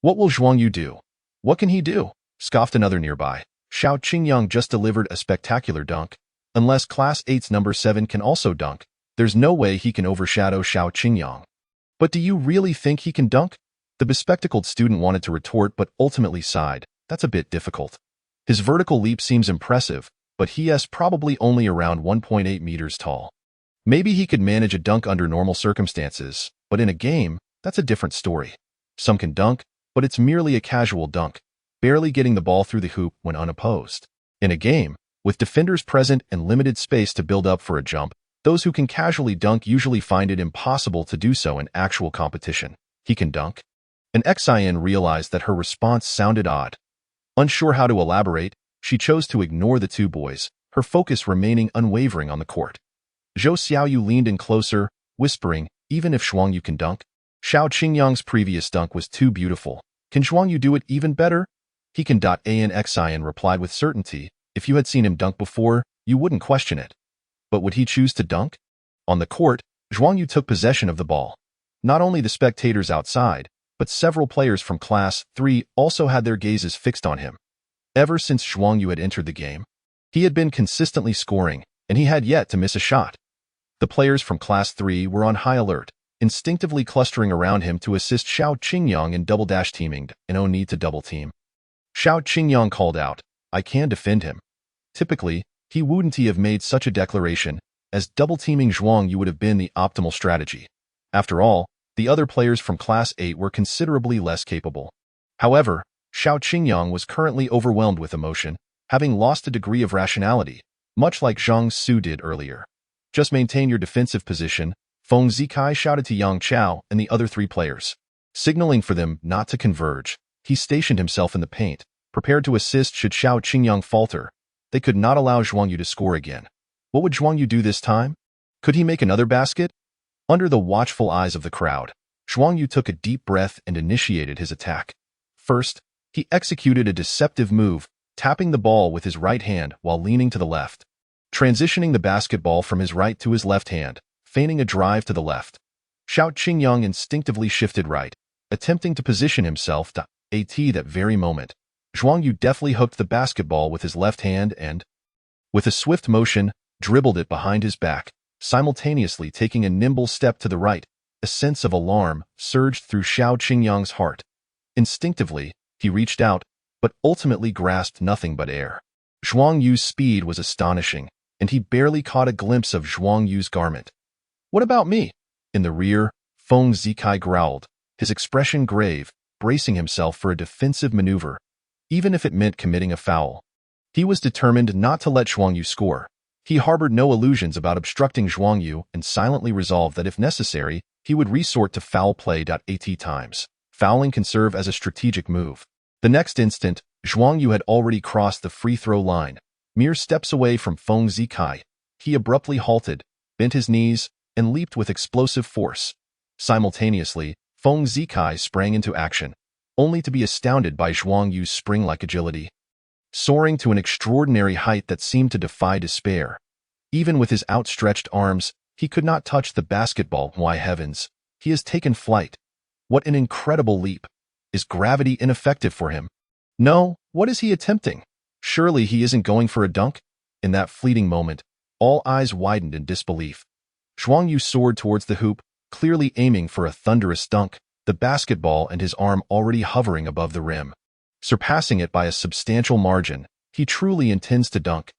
"What will Zhuang Yu do? What can he do?" Scoffed another nearby. "Xiao Qingyang just delivered a spectacular dunk. Unless Class 8's number 7 can also dunk, there's no way he can overshadow Xiao Qingyang." "But do you really think he can dunk?" The bespectacled student wanted to retort but ultimately sighed. "That's a bit difficult. His vertical leap seems impressive, but he is probably only around 1.8 meters tall. Maybe he could manage a dunk under normal circumstances, but in a game, that's a different story. Some can dunk, but it's merely a casual dunk, barely getting the ball through the hoop when unopposed. In a game, with defenders present and limited space to build up for a jump, those who can casually dunk usually find it impossible to do so in actual competition." "He can dunk?" An Xian realized that her response sounded odd. Unsure how to elaborate, she chose to ignore the two boys, her focus remaining unwavering on the court. Zhou Xiaoyu leaned in closer, whispering, "Even if Zhuang Yu can dunk? Xiao Qingyang's previous dunk was too beautiful. Can Zhuang Yu do it even better?" "He can." An Xian replied with certainty. "If you had seen him dunk before, you wouldn't question it." "But would he choose to dunk?" On the court, Zhuang Yu took possession of the ball. Not only the spectators outside, but several players from Class 3 also had their gazes fixed on him. Ever since Zhuang Yu had entered the game, he had been consistently scoring, and he had yet to miss a shot. The players from Class 3 were on high alert, instinctively clustering around him to assist Xiao Qingyang in double-dash teaming and no need to double-team. Xiao Qingyang called out, "I can defend him." Typically, he wouldn't have made such a declaration, as double-teaming Zhuang Yu would have been the optimal strategy. After all, the other players from Class 8 were considerably less capable. However, Xiao Qingyang was currently overwhelmed with emotion, having lost a degree of rationality, much like Zhang Su did earlier. "Just maintain your defensive position," Feng Zikai shouted to Yang Chao and the other three players. Signaling for them not to converge, he stationed himself in the paint, prepared to assist should Xiao Qingyang falter. They could not allow Zhuang Yu to score again. What would Zhuang Yu do this time? Could he make another basket? Under the watchful eyes of the crowd, Zhuang Yu took a deep breath and initiated his attack. First, he executed a deceptive move, tapping the ball with his right hand while leaning to the left, transitioning the basketball from his right to his left hand, feigning a drive to the left. Xiao Qingyang instinctively shifted right, attempting to position himself to that very moment. Zhuang Yu deftly hooked the basketball with his left hand and, with a swift motion, dribbled it behind his back, simultaneously taking a nimble step to the right. A sense of alarm surged through Xiao Qingyang's heart. Instinctively, he reached out, but ultimately grasped nothing but air. Zhuang Yu's speed was astonishing, and he barely caught a glimpse of Zhuang Yu's garment. "What about me?" In the rear, Feng Zikai growled, his expression grave, bracing himself for a defensive maneuver, even if it meant committing a foul. He was determined not to let Zhuang Yu score. He harbored no illusions about obstructing Zhuang Yu and silently resolved that if necessary, he would resort to foul play. At times, fouling can serve as a strategic move. The next instant, Zhuang Yu had already crossed the free throw line. Mere steps away from Feng Zikai, he abruptly halted, bent his knees, and leaped with explosive force. Simultaneously, Feng Zikai sprang into action, only to be astounded by Zhuang Yu's spring-like agility. Soaring to an extraordinary height that seemed to defy despair. Even with his outstretched arms, he could not touch the basketball. Why heavens, he has taken flight. What an incredible leap. Is gravity ineffective for him? No, what is he attempting? Surely he isn't going for a dunk? In that fleeting moment, all eyes widened in disbelief. Zhuang Yu soared towards the hoop, clearly aiming for a thunderous dunk, the basketball and his arm already hovering above the rim. Surpassing it by a substantial margin, he truly intends to dunk.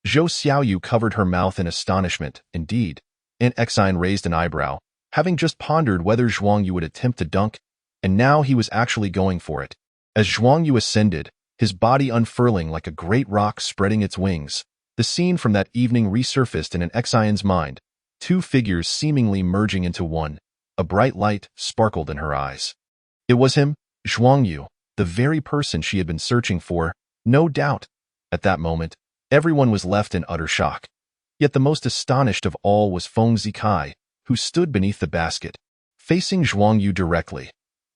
Zhou Xiaoyu covered her mouth in astonishment. Indeed, Aunt Exine raised an eyebrow, having just pondered whether Zhuang Yu would attempt to dunk, and now he was actually going for it. As Zhuang Yu ascended, his body unfurling like a great rock spreading its wings, the scene from that evening resurfaced in an Exine's mind, two figures seemingly merging into one. A bright light sparkled in her eyes. It was him, Zhuang Yu, the very person she had been searching for, no doubt. At that moment, everyone was left in utter shock. Yet the most astonished of all was Feng Zikai, who stood beneath the basket. facing Zhuang Yu directly.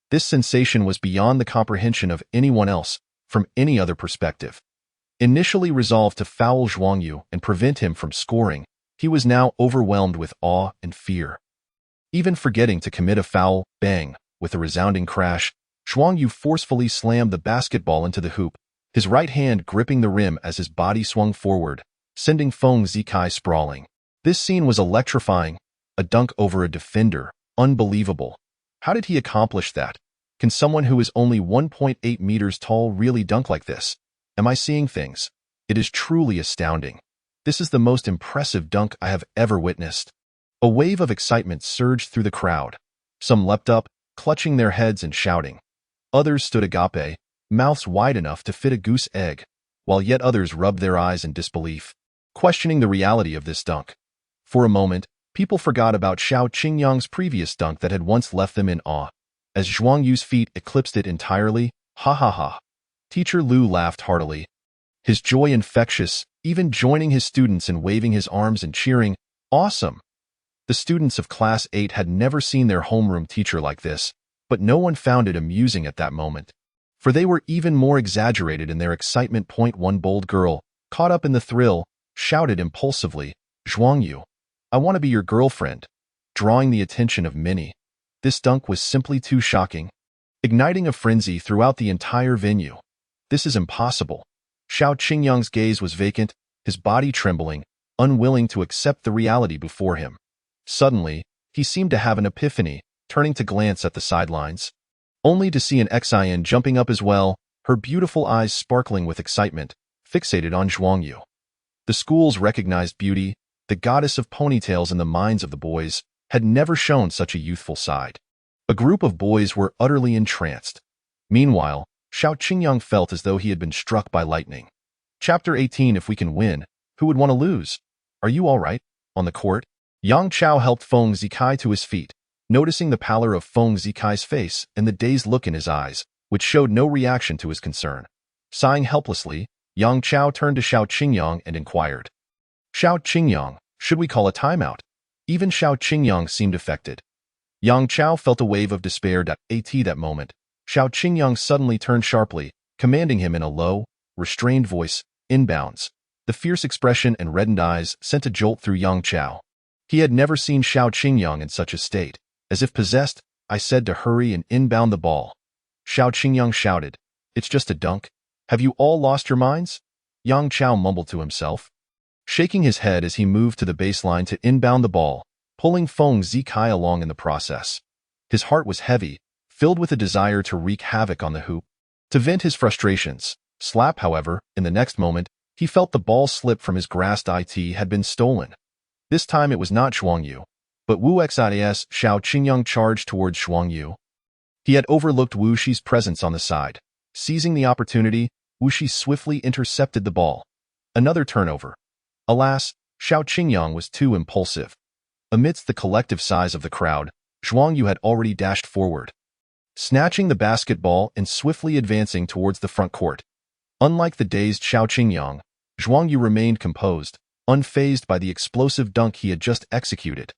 This sensation was beyond the comprehension of anyone else from any other perspective. Initially resolved to foul Zhuang Yu and prevent him from scoring, he was now overwhelmed with awe and fear. Even forgetting to commit a foul, bang, with a resounding crash, Zhuang Yu forcefully slammed the basketball into the hoop, his right hand gripping the rim as his body swung forward, sending Feng Zikai sprawling. This scene was electrifying, a dunk over a defender, unbelievable. How did he accomplish that? Can someone who is only 1.8 meters tall really dunk like this? Am I seeing things? It is truly astounding. This is the most impressive dunk I have ever witnessed. A wave of excitement surged through the crowd. Some leapt up, clutching their heads and shouting. Others stood agape, mouths wide enough to fit a goose egg, while yet others rubbed their eyes in disbelief, questioning the reality of this dunk. For a moment, people forgot about Xiao Qingyang's previous dunk that had once left them in awe. As Zhuang Yu's feet eclipsed it entirely, ha ha ha. Teacher Lu laughed heartily. His joy infectious, even joining his students in waving his arms and cheering, awesome! The students of Class 8 had never seen their homeroom teacher like this, but no one found it amusing at that moment. For they were even more exaggerated in their excitement. One bold girl, caught up in the thrill, shouted impulsively, Zhuang Yu, I want to be your girlfriend, drawing the attention of many. This dunk was simply too shocking, igniting a frenzy throughout the entire venue. This is impossible. Xiao Qingyang's gaze was vacant, his body trembling, unwilling to accept the reality before him. Suddenly, he seemed to have an epiphany, turning to glance at the sidelines, only to see an Xin jumping up as well, her beautiful eyes sparkling with excitement, fixated on Zhuang Yu. The school's recognized beauty, the goddess of ponytails in the minds of the boys, had never shown such a youthful side. A group of boys were utterly entranced. Meanwhile, Xiao Qingyang felt as though he had been struck by lightning. Chapter 18. If we can win, who would want to lose? Are you all right? On the court, Yang Chao helped Feng Zikai to his feet, noticing the pallor of Feng Zikai's face and the dazed look in his eyes, which showed no reaction to his concern. Sighing helplessly, Yang Chao turned to Xiao Qingyang and inquired, Xiao Qingyang, should we call a timeout? Even Xiao Qingyang seemed affected. Yang Chao felt a wave of despair. At that moment, Xiao Qingyang suddenly turned sharply, commanding him in a low, restrained voice, inbounds. The fierce expression and reddened eyes sent a jolt through Yang Chao. He had never seen Xiao Qingyang in such a state. As if possessed, I said to hurry and inbound the ball. Xiao Qingyang shouted, It's just a dunk. Have you all lost your minds? Yang Chao mumbled to himself, shaking his head as he moved to the baseline to inbound the ball, pulling Feng Zikai along in the process. His heart was heavy, filled with a desire to wreak havoc on the hoop, to vent his frustrations. Slap, however, in the next moment, he felt the ball slip from his grasp. It had been stolen. This time it was not Zhuang Yu, but Wu Xis. Xiao Qingyang charged towards Zhuang Yu. He had overlooked Wu Shi's presence on the side. Seizing the opportunity, Wu Shi swiftly intercepted the ball. Another turnover. Alas, Xiao Qingyang was too impulsive. Amidst the collective sighs of the crowd, Zhuang Yu had already dashed forward, snatching the basketball and swiftly advancing towards the front court. Unlike the dazed Xiao Qingyang, Zhuang Yu remained composed, unfazed by the explosive dunk he had just executed.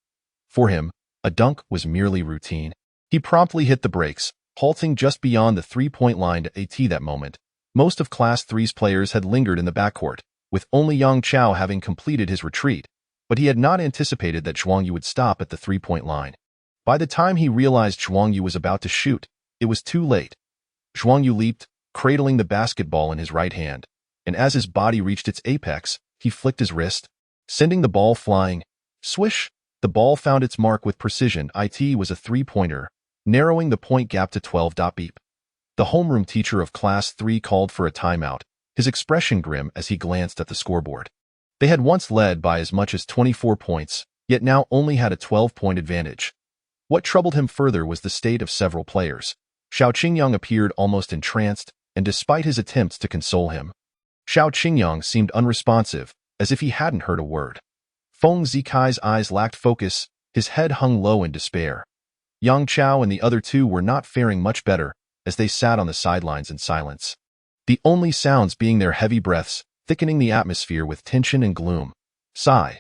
For him, a dunk was merely routine. He promptly hit the brakes, halting just beyond the three-point line. At that moment, most of Class 3's players had lingered in the backcourt, with only Yang Chao having completed his retreat, but he had not anticipated that Zhuang Yu would stop at the three-point line. By the time he realized Zhuang Yu was about to shoot, it was too late. Zhuang Yu leaped, cradling the basketball in his right hand, and as his body reached its apex, he flicked his wrist, sending the ball flying. Swish! The ball found its mark with precision. It was a three-pointer, narrowing the point gap to 12. Beep. The homeroom teacher of Class 3 called for a timeout, his expression grim as he glanced at the scoreboard. They had once led by as much as 24 points, yet now only had a 12-point advantage. What troubled him further was the state of several players. Xiao Qingyang appeared almost entranced, and despite his attempts to console him, Xiao Qingyang seemed unresponsive, as if he hadn't heard a word. Feng Zikai's eyes lacked focus, his head hung low in despair. Yang Chao and the other two were not faring much better, as they sat on the sidelines in silence, the only sounds being their heavy breaths, thickening the atmosphere with tension and gloom. Sigh.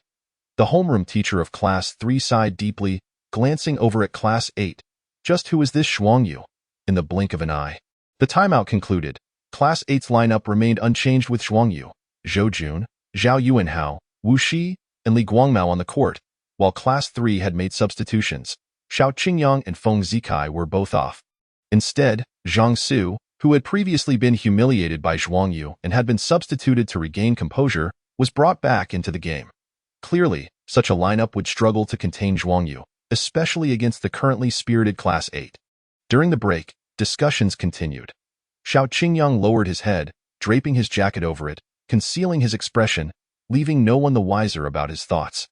The homeroom teacher of Class 3 sighed deeply, glancing over at Class 8. Just who is this Zhuang Yu? In the blink of an eye. The timeout concluded. Class 8's lineup remained unchanged with Zhuang Yu, Zhou Jun, Zhao Yuanhao, Wu Shi, and Li Guangmao on the court, while Class 3 had made substitutions. Xiao Qingyang and Feng Zikai were both off. Instead, Zhang Su, who had previously been humiliated by Zhuang Yu and had been substituted to regain composure, was brought back into the game. Clearly, such a lineup would struggle to contain Zhuang Yu, especially against the currently spirited Class 8. During the break, discussions continued. Xiao Qingyang lowered his head, draping his jacket over it, concealing his expression, leaving no one the wiser about his thoughts.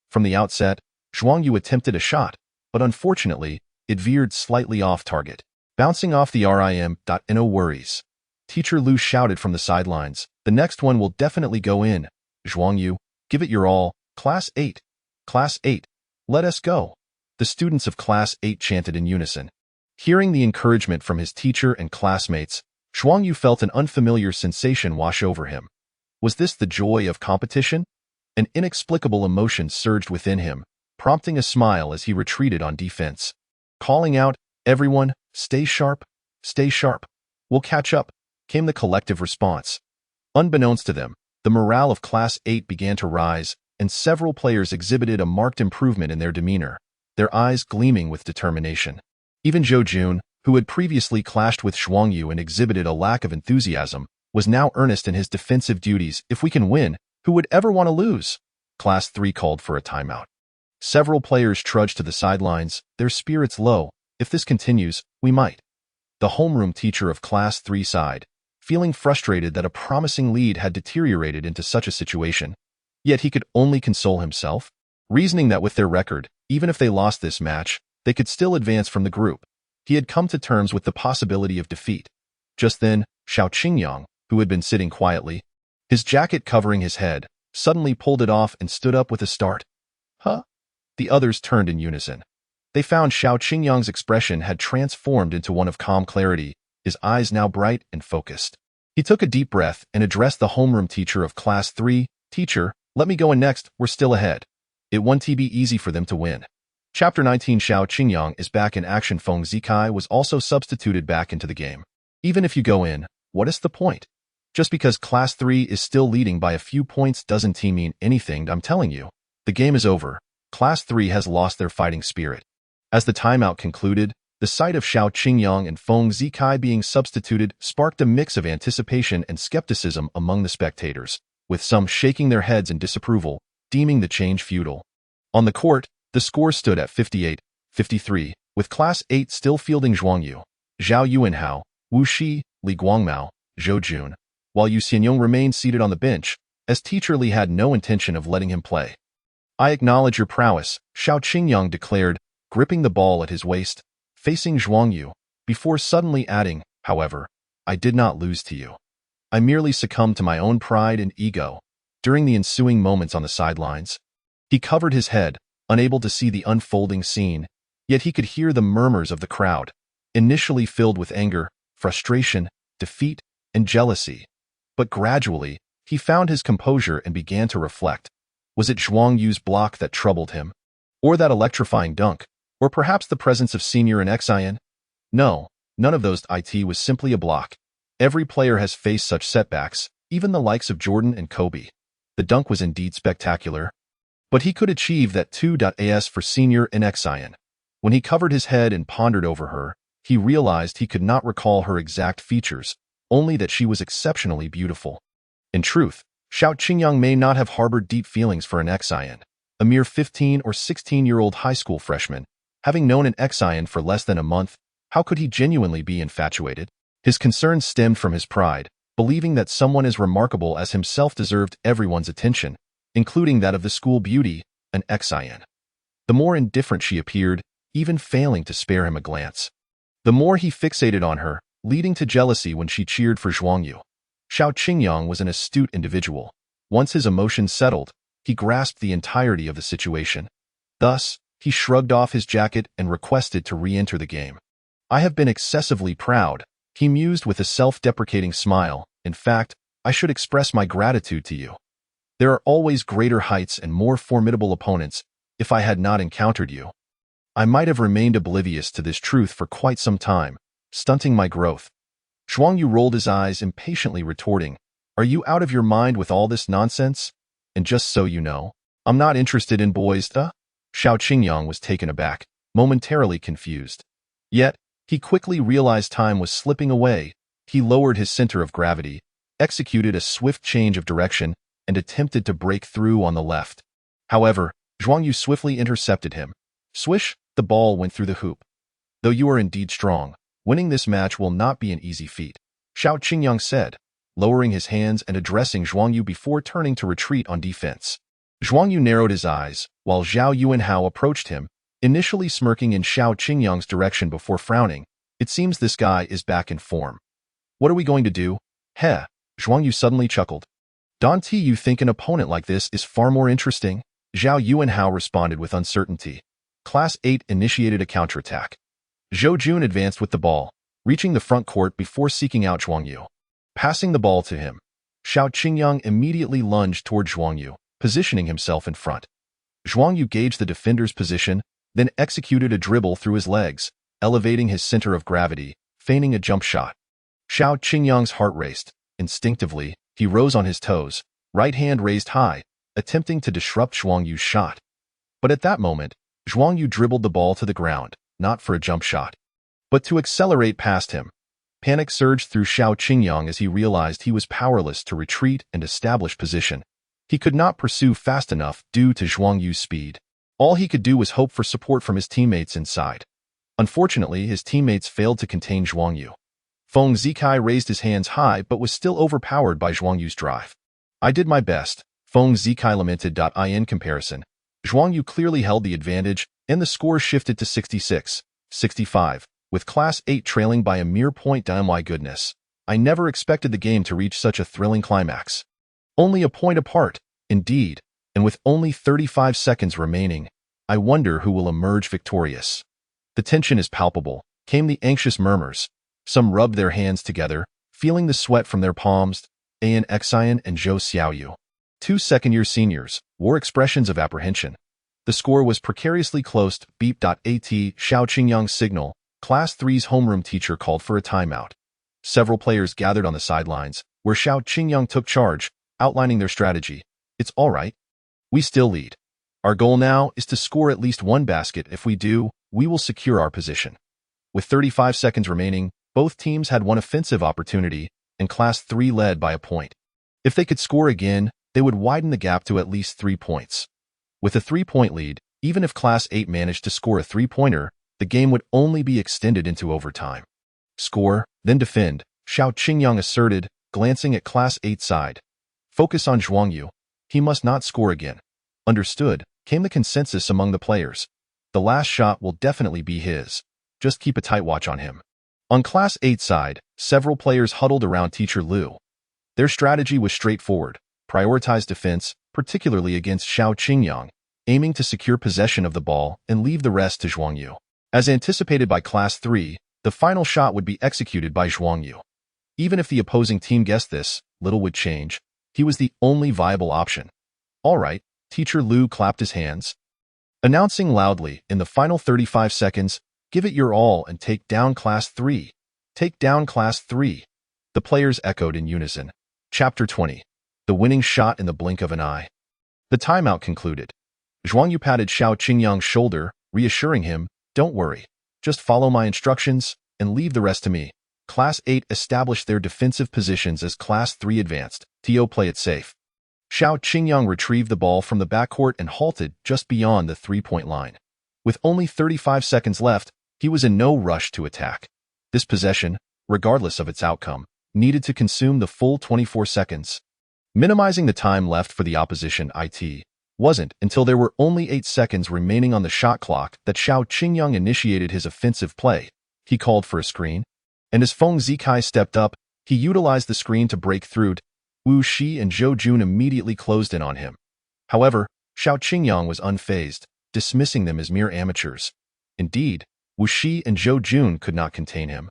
From the outset, Zhuang Yu attempted a shot, but unfortunately, it veered slightly off target, bouncing off the rim. No worries. Teacher Lu shouted from the sidelines, "The next one will definitely go in. Zhuang Yu, give it your all. Class 8. Class 8. Let us go." The students of Class 8 chanted in unison. Hearing the encouragement from his teacher and classmates, Zhuang Yu felt an unfamiliar sensation wash over him. Was this the joy of competition? An inexplicable emotion surged within him, prompting a smile as he retreated on defense. Calling out, "Everyone, stay sharp, stay sharp. We'll catch up," came the collective response. Unbeknownst to them, the morale of Class 8 began to rise, and several players exhibited a marked improvement in their demeanor, their eyes gleaming with determination. Even Zhou Jun, who had previously clashed with Zhuang Yu and exhibited a lack of enthusiasm, was now earnest in his defensive duties. "If we can win, who would ever want to lose?" Class 3 called for a timeout. Several players trudged to the sidelines, their spirits low. "If this continues, we might." The homeroom teacher of Class 3 sighed, feeling frustrated that a promising lead had deteriorated into such a situation. Yet he could only console himself, reasoning that with their record, even if they lost this match, they could still advance from the group. He had come to terms with the possibility of defeat. Just then, Xiao Qingyang, who had been sitting quietly, his jacket covering his head, suddenly pulled it off and stood up with a start. "Huh?" The others turned in unison. They found Xiao Qingyang's expression had transformed into one of calm clarity, his eyes now bright and focused. He took a deep breath and addressed the homeroom teacher of Class 3, "Teacher, let me go in next, we're still ahead. It won't be easy for them to win." Chapter 19. Xiao Qingyang is back in action. Feng Zikai was also substituted back into the game. "Even if you go in, what is the point? Just because Class 3 is still leading by a few points doesn't mean anything. I'm telling you. The game is over. Class 3 has lost their fighting spirit." As the timeout concluded, the sight of Xiao Qingyang and Feng Zikai being substituted sparked a mix of anticipation and skepticism among the spectators, with some shaking their heads in disapproval, deeming the change futile. On the court, the score stood at 58-53, with Class 8 still fielding Zhuang Yu, Zhao Yuanhao, Wu Shi, Li Guangmao, Zhou Jun, while Yu Xianyong remained seated on the bench, as Teacher Li had no intention of letting him play. "I acknowledge your prowess," Xiao Qingyang declared, gripping the ball at his waist, facing Zhuang Yu, before suddenly adding, "However, I did not lose to you. I merely succumbed to my own pride and ego." During the ensuing moments on the sidelines, he covered his head, unable to see the unfolding scene, yet he could hear the murmurs of the crowd, initially filled with anger, frustration, defeat, and jealousy. But gradually, he found his composure and began to reflect. Was it Zhuang Yu's block that troubled him? Or that electrifying dunk? Or perhaps the presence of Senior and Xian? No, none of those. It was simply a block. Every player has faced such setbacks, even the likes of Jordan and Kobe. The dunk was indeed spectacular. But he could achieve that too. As for Senior and Xian, when he covered his head and pondered over her, he realized he could not recall her exact features, only that she was exceptionally beautiful. In truth, Xiao Qingyang may not have harbored deep feelings for an Xian, a mere 15 or 16-year-old high school freshman. Having known an Xian for less than a month, how could he genuinely be infatuated? His concerns stemmed from his pride, believing that someone as remarkable as himself deserved everyone's attention, including that of the school beauty, an Xian. The more indifferent she appeared, even failing to spare him a glance, the more he fixated on her, leading to jealousy when she cheered for Zhuang Yu. Xiao Qingyang was an astute individual. Once his emotions settled, he grasped the entirety of the situation. Thus, he shrugged off his jacket and requested to re-enter the game. "I have been excessively proud," he mused with a self-deprecating smile. "In fact, I should express my gratitude to you. There are always greater heights and more formidable opponents. If I had not encountered you, I might have remained oblivious to this truth for quite some time, stunting my growth. Zhuang Yu rolled his eyes, impatiently retorting, "Are you out of your mind with all this nonsense? And just so you know, I'm not interested in boys, Xiao Qingyang was taken aback, momentarily confused. Yet, he quickly realized time was slipping away. He lowered his center of gravity, executed a swift change of direction, and attempted to break through on the left. However, Zhuang Yu swiftly intercepted him. Swish, the ball went through the hoop. Though you are indeed strong, winning this match will not be an easy feat, Xiao Qingyang said, lowering his hands and addressing Zhuang Yu before turning to retreat on defense. Zhuang Yu narrowed his eyes, while Zhao Yuanhao approached him, initially smirking in Xiao Qingyang's direction before frowning. It seems this guy is back in form. What are we going to do? Heh, Zhuang Yu suddenly chuckled. Don't you think an opponent like this is far more interesting? Zhao Yuanhao responded with uncertainty. Class 8 initiated a counterattack. Zhou Jun advanced with the ball, reaching the front court before seeking out Zhuang Yu. Passing the ball to him, Xiao Qingyang immediately lunged toward Zhuang Yu, positioning himself in front. Zhuang Yu gauged the defender's position, then executed a dribble through his legs, elevating his center of gravity, feigning a jump shot. Xiao Qingyang's heart raced. Instinctively, he rose on his toes, right hand raised high, attempting to disrupt Zhuang Yu's shot. But at that moment, Zhuang Yu dribbled the ball to the ground, not for a jump shot, but to accelerate past him. Panic surged through Xiao Qingyang as he realized he was powerless to retreat and establish position. He could not pursue fast enough due to Zhuang Yu's speed. All he could do was hope for support from his teammates inside. Unfortunately, his teammates failed to contain Zhuang Yu. Feng Zikai raised his hands high but was still overpowered by Zhuang Yu's drive. I did my best, Feng Zikai lamented. In comparison, Zhuang Yu clearly held the advantage, and the score shifted to 66-65, with Class 8 trailing by a mere point. My goodness, I never expected the game to reach such a thrilling climax. Only a point apart, indeed, and with only 35 seconds remaining, I wonder who will emerge victorious. The tension is palpable, came the anxious murmurs. Some rubbed their hands together, feeling the sweat from their palms. An Xian and Zhou Xiaoyu, two second-year seniors, wore expressions of apprehension. The score was precariously close. Beep. At Xiao Qingyang's signal, Class 3's homeroom teacher called for a timeout. Several players gathered on the sidelines, where Xiao Qingyang took charge, outlining their strategy. It's all right. We still lead. Our goal now is to score at least one basket. If we do, we will secure our position. With 35 seconds remaining, both teams had one offensive opportunity, and Class 3 led by a point. If they could score again, they would widen the gap to at least 3 points. With a 3-point lead, even if Class 8 managed to score a 3-pointer, the game would only be extended into overtime. Score, then defend, Xiao Qingyang asserted, glancing at Class 8's side. Focus on Zhuang Yu. He must not score again. Understood, came the consensus among the players. The last shot will definitely be his. Just keep a tight watch on him. On Class 8's side, several players huddled around Teacher Liu. Their strategy was straightforward: prioritize defense, particularly against Xiao Qingyang, aiming to secure possession of the ball and leave the rest to Zhuang Yu. As anticipated by Class 3, the final shot would be executed by Zhuang Yu. Even if the opposing team guessed this, little would change. He was the only viable option. All right, Teacher Liu clapped his hands, announcing loudly, in the final 35 seconds, give it your all and take down Class 3. Take down Class 3. The players echoed in unison. Chapter 20. The winning shot in the blink of an eye. The timeout concluded. Zhuang Yu patted Xiao Qingyang's shoulder, reassuring him, don't worry. Just follow my instructions and leave the rest to me. Class 8 established their defensive positions as Class 3 advanced. Play it safe. Xiao Qingyang retrieved the ball from the backcourt and halted just beyond the 3-point line. With only 35 seconds left, he was in no rush to attack. This possession, regardless of its outcome, needed to consume the full 24 seconds. Minimizing the time left for the opposition, it wasn't until there were only 8 seconds remaining on the shot clock that Xiao Qingyang initiated his offensive play. He called for a screen, and as Feng Zikai stepped up, he utilized the screen to break through. Wu Shi and Zhou Jun immediately closed in on him. However, Xiao Qingyang was unfazed, dismissing them as mere amateurs. Indeed, Wu Shi and Zhou Jun could not contain him.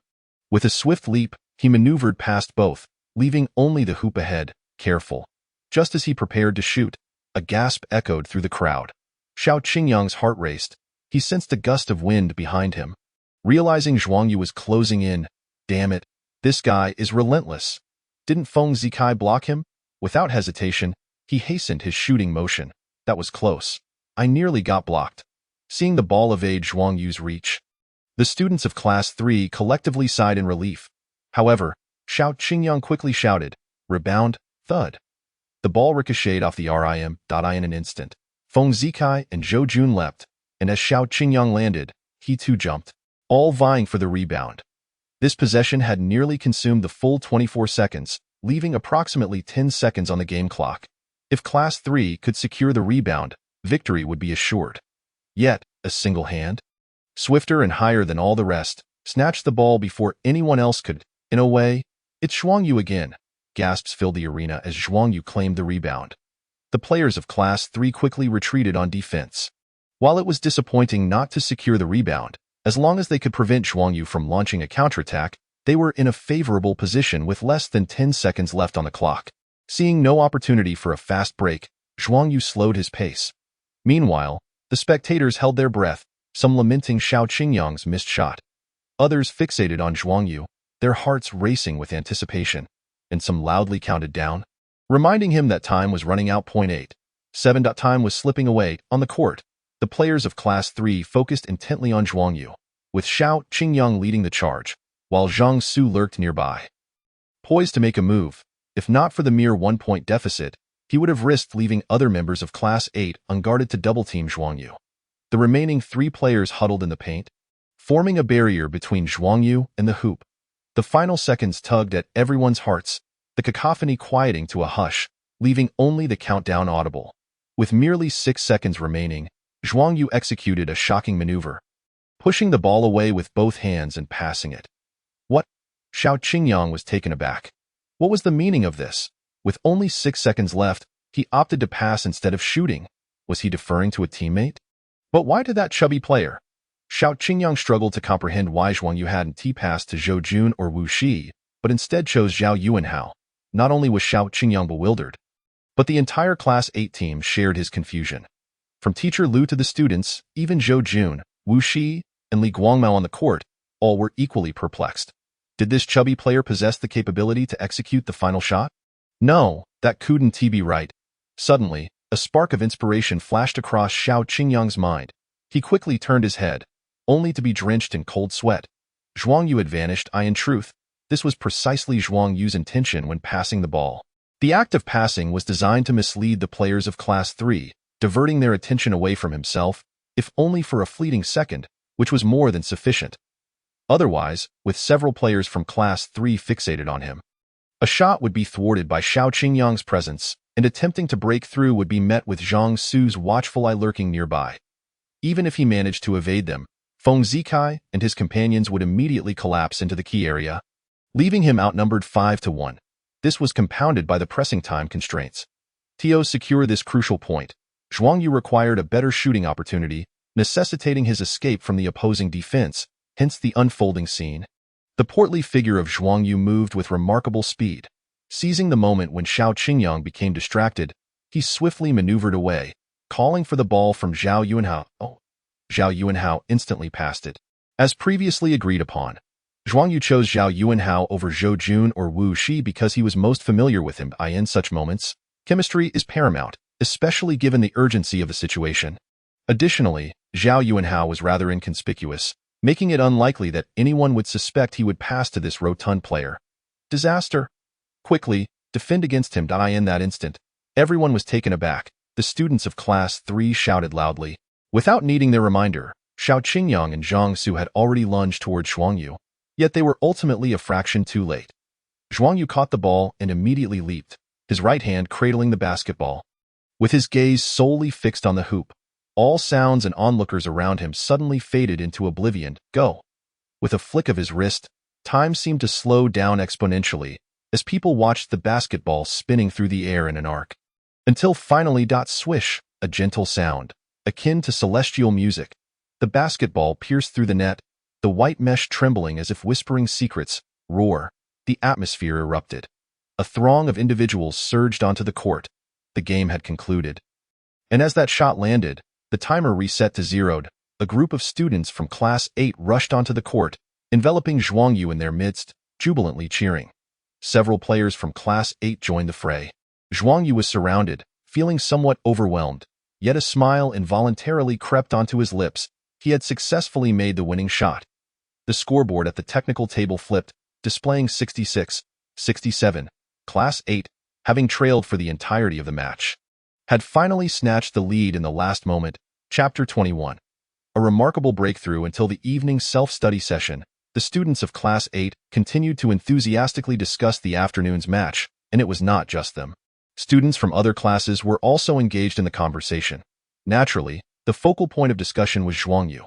With a swift leap, he maneuvered past both, leaving only the hoop ahead, careful. Just as he prepared to shoot, a gasp echoed through the crowd. Xiao Qingyang's heart raced. He sensed a gust of wind behind him. Realizing Zhuang Yu was closing in, damn it, this guy is relentless. Didn't Feng Zikai block him? Without hesitation, he hastened his shooting motion. That was close. I nearly got blocked. Seeing the ball evade Zhuang Yu's reach, the students of Class 3 collectively sighed in relief. However, Xiao Qingyang quickly shouted, "Rebound, thud." The ball ricocheted off the rim in an instant. Feng Zikai and Zhou Jun leapt, and as Xiao Qingyang landed, he too jumped, all vying for the rebound. This possession had nearly consumed the full 24 seconds, leaving approximately 10 seconds on the game clock. If Class 3 could secure the rebound, victory would be assured. Yet, a single hand, swifter and higher than all the rest, snatched the ball before anyone else could. In a way, it's Zhuang Yu again. Gasps filled the arena as Zhuang Yu claimed the rebound. The players of Class 3 quickly retreated on defense. While it was disappointing not to secure the rebound, as long as they could prevent Zhuang Yu from launching a counterattack, they were in a favorable position with less than 10 seconds left on the clock. Seeing no opportunity for a fast break, Zhuang Yu slowed his pace. Meanwhile, the spectators held their breath, some lamenting Xiao Qingyang's missed shot. Others fixated on Zhuang Yu, their hearts racing with anticipation, and some loudly counted down, reminding him that time was running out. 7. Time was slipping away. On the court, the players of Class 3 focused intently on Zhuang Yu, with Xiao Qingyang leading the charge, while Zhang Su lurked nearby. Poised to make a move, if not for the mere 1-point deficit, he would have risked leaving other members of Class 8 unguarded to double-team Zhuang Yu. The remaining 3 players huddled in the paint, forming a barrier between Zhuang Yu and the hoop. The final seconds tugged at everyone's hearts, the cacophony quieting to a hush, leaving only the countdown audible. With merely 6 seconds remaining, Zhuang Yu executed a shocking maneuver, pushing the ball away with both hands and passing it. What? Xiao Qingyang was taken aback. What was the meaning of this? With only 6 seconds left, he opted to pass instead of shooting. Was he deferring to a teammate? But why to that chubby player? Xiao Qingyang struggled to comprehend why Zhuang Yu hadn't T-passed to Zhou Jun or Wu Shi, but instead chose Zhao Yuanhao. Not only was Xiao Qingyang bewildered, but the entire Class 8 team shared his confusion. From Teacher Lu to the students, even Zhou Jun, Wu Shi, and Li Guangmao on the court, all were equally perplexed. Did this chubby player possess the capability to execute the final shot? No, that couldn't be right. Suddenly, a spark of inspiration flashed across Xiao Qingyang's mind. He quickly turned his head, only to be drenched in cold sweat. Zhuang Yu had vanished. In truth, this was precisely Zhuang Yu's intention when passing the ball. The act of passing was designed to mislead the players of Class 3, diverting their attention away from himself, if only for a fleeting second, which was more than sufficient. Otherwise, with several players from Class 3 fixated on him, a shot would be thwarted by Xiao Qingyang's presence, and attempting to break through would be met with Zhang Su's watchful eye lurking nearby. Even if he managed to evade them, Feng Zikai and his companions would immediately collapse into the key area, leaving him outnumbered 5-1. This was compounded by the pressing time constraints. To secure this crucial point, Zhuang Yu required a better shooting opportunity, necessitating his escape from the opposing defense, hence the unfolding scene. The portly figure of Zhuang Yu moved with remarkable speed. Seizing the moment when Xiao Qingyang became distracted, he swiftly maneuvered away, calling for the ball from Zhao Yuanhao. Zhao Yuanhao instantly passed it. As previously agreed upon, Zhuang Yu chose Zhao Yuanhao over Zhou Jun or Wu Shi because he was most familiar with him. In such moments, chemistry is paramount, especially given the urgency of the situation. Additionally, Zhao Yuanhao was rather inconspicuous, making it unlikely that anyone would suspect he would pass to this rotund player. Disaster. Quickly, defend against him. In that instant, everyone was taken aback. The students of Class 3 shouted loudly. Without needing their reminder, Xiao Qingyang and Zhang Su had already lunged towards Zhuang Yu, yet they were ultimately a fraction too late. Zhuang Yu caught the ball and immediately leaped, his right hand cradling the basketball. With his gaze solely fixed on the hoop, all sounds and onlookers around him suddenly faded into oblivion. Go! With a flick of his wrist, time seemed to slow down exponentially as people watched the basketball spinning through the air in an arc. Until finally, swish, a gentle sound, akin to celestial music. The basketball pierced through the net, the white mesh trembling as if whispering secrets. Roar. The atmosphere erupted. A throng of individuals surged onto the court. The game had concluded. And as that shot landed, the timer reset to zeroed. a group of students from Class 8 rushed onto the court, enveloping Zhuang Yu in their midst, jubilantly cheering. Several players from Class 8 joined the fray. Zhuang Yu was surrounded, feeling somewhat overwhelmed, yet a smile involuntarily crept onto his lips. He had successfully made the winning shot. The scoreboard at the technical table flipped, displaying 66-67. Class 8, having trailed for the entirety of the match, had finally snatched the lead in the last moment. Chapter 21. A remarkable breakthrough. Until the evening self-study session, the students of Class 8 continued to enthusiastically discuss the afternoon's match, and it was not just them. Students from other classes were also engaged in the conversation. Naturally, the focal point of discussion was Zhuang Yu.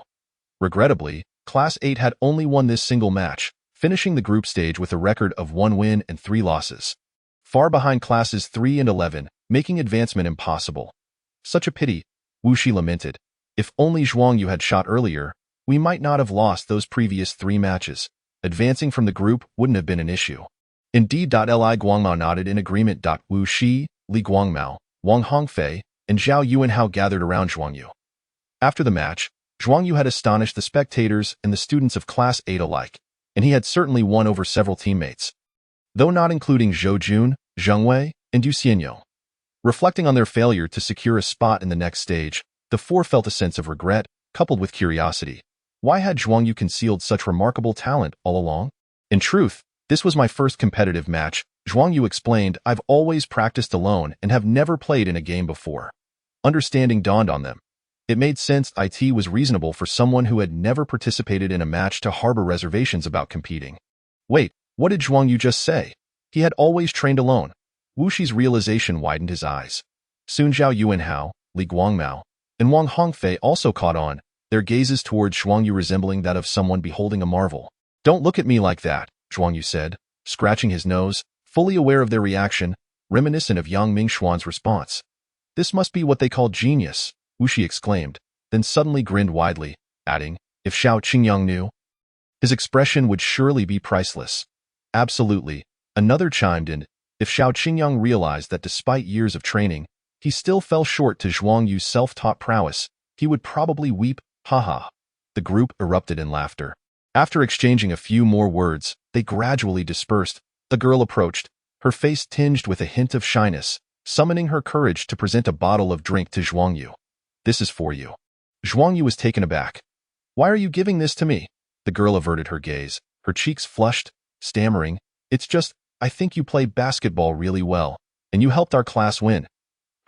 Regrettably, Class 8 had only won this single match, finishing the group stage with a record of 1 win and 3 losses. Far behind Classes 3 and 11, making advancement impossible. Such a pity, Wu Shi lamented. If only Zhuang Yu had shot earlier, we might not have lost those previous 3 matches. Advancing from the group wouldn't have been an issue. Indeed. Li Guangmao nodded in agreement. Wu Shi, Li Guangmao, Wang Hongfei, and Zhao Yuanhao gathered around Zhuang Yu. After the match, Zhuang Yu had astonished the spectators and the students of Class 8 alike, and he had certainly won over several teammates, though not including Zhou Jun, Zheng Wei, and Yu Xianyou. Reflecting on their failure to secure a spot in the next stage, the 4 felt a sense of regret, coupled with curiosity. Why had Zhuang Yu concealed such remarkable talent all along? In truth, this was my first competitive match, Zhuang Yu explained. I've always practiced alone and have never played in a game before. Understanding dawned on them. It made sense. It was reasonable for someone who had never participated in a match to harbor reservations about competing. Wait, what did Zhuang Yu just say? He had always trained alone. Wu Shi's realization widened his eyes. Soon Zhao Yuanhao, Li Guangmao, and Wang Hongfei also caught on, their gazes towards Zhuang Yu resembling that of someone beholding a marvel. Don't look at me like that, Zhuang Yu said, scratching his nose, fully aware of their reaction, reminiscent of Yang Mingxuan's response. This must be what they call genius, Wu Shi exclaimed, then suddenly grinned widely, adding, if Xiao Qingyang knew, his expression would surely be priceless. Absolutely, another chimed in, if Xiao Qingyang realized that despite years of training, he still fell short to Zhuang Yu's self-taught prowess, he would probably weep. Haha. The group erupted in laughter. After exchanging a few more words, they gradually dispersed. The girl approached, her face tinged with a hint of shyness, summoning her courage to present a bottle of drink to Zhuang Yu. This is for you. Zhuang Yu was taken aback. Why are you giving this to me? The girl averted her gaze, her cheeks flushed, stammering, it's just, I think you play basketball really well, and you helped our class win.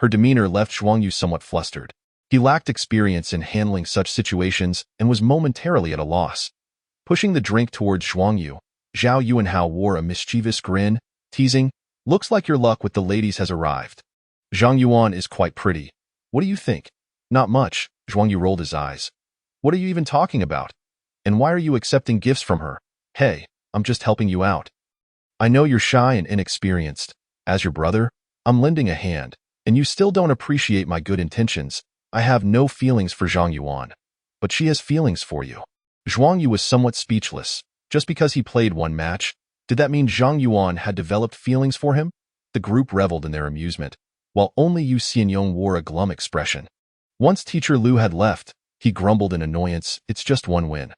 Her demeanor left Zhuang Yu somewhat flustered. He lacked experience in handling such situations and was momentarily at a loss. Pushing the drink towards Zhuang Yu, Zhao Yuanhao wore a mischievous grin, teasing, looks like your luck with the ladies has arrived. Zhang Yuan is quite pretty. What do you think? Not much, Zhuang Yu rolled his eyes. What are you even talking about? And why are you accepting gifts from her? Hey, I'm just helping you out. I know you're shy and inexperienced. As your brother, I'm lending a hand, and you still don't appreciate my good intentions. I have no feelings for Zhang Yuan, but she has feelings for you. Zhuang Yu was somewhat speechless. Just because he played one match, did that mean Zhang Yuan had developed feelings for him? The group reveled in their amusement, while only Yu Xianyou wore a glum expression. Once Teacher Liu had left, he grumbled in annoyance, it's just one win.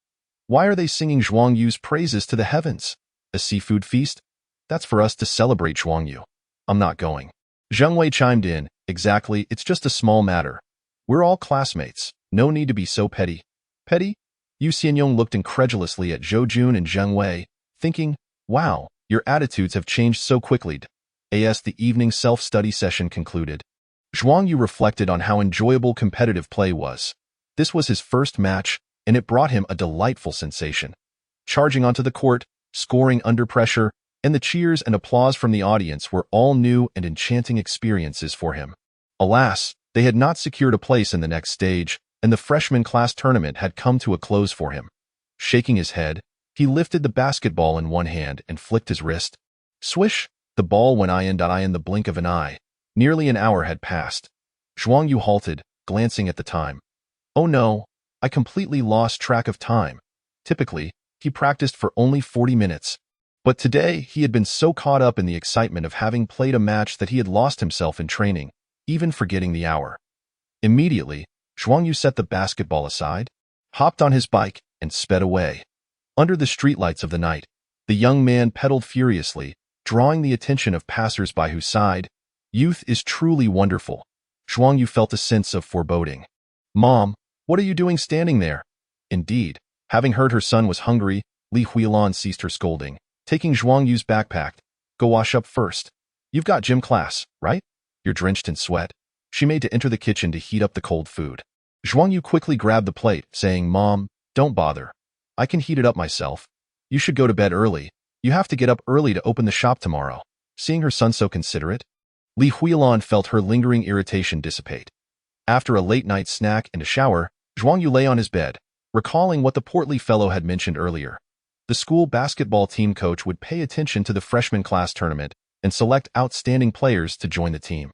Why are they singing Zhuang Yu's praises to the heavens? A seafood feast? That's for us to celebrate Zhuang Yu. I'm not going. Zheng Wei chimed in, exactly, it's just a small matter. We're all classmates, no need to be so petty. Petty? Yu Xianyou looked incredulously at Zhou Jun and Zheng Wei, thinking, wow, your attitudes have changed so quickly. As the evening self-study session concluded, Zhuang Yu reflected on how enjoyable competitive play was. This was his first match, and it brought him a delightful sensation. Charging onto the court, scoring under pressure, and the cheers and applause from the audience were all new and enchanting experiences for him. Alas, they had not secured a place in the next stage, and the freshman class tournament had come to a close for him. Shaking his head, he lifted the basketball in one hand and flicked his wrist. Swish! The ball went in the blink of an eye. Nearly an hour had passed. Zhuang Yu halted, glancing at the time. Oh no, I completely lost track of time. Typically, he practiced for only 40 minutes. But today, he had been so caught up in the excitement of having played a match that he had lost himself in training, even forgetting the hour. Immediately, Zhuang Yu set the basketball aside. hopped on his bike, and sped away. Under the streetlights of the night, the young man pedaled furiously, drawing the attention of passers-by who sighed, "Youth is truly wonderful." Zhuang Yu felt a sense of foreboding. "Mom, what are you doing standing there?" Indeed, having heard her son was hungry, Li Huilan ceased her scolding, taking Zhuang Yu's backpack. "Go wash up first. You've got gym class, right? You're drenched in sweat." She made to enter the kitchen to heat up the cold food. Zhuang Yu quickly grabbed the plate, saying, "Mom, don't bother. I can heat it up myself. You should go to bed early. You have to get up early to open the shop tomorrow." Seeing her son so considerate, Li Huilan felt her lingering irritation dissipate. After a late-night snack and a shower, Zhuang Yu lay on his bed, recalling what the portly fellow had mentioned earlier. The school basketball team coach would pay attention to the freshman class tournament and select outstanding players to join the team.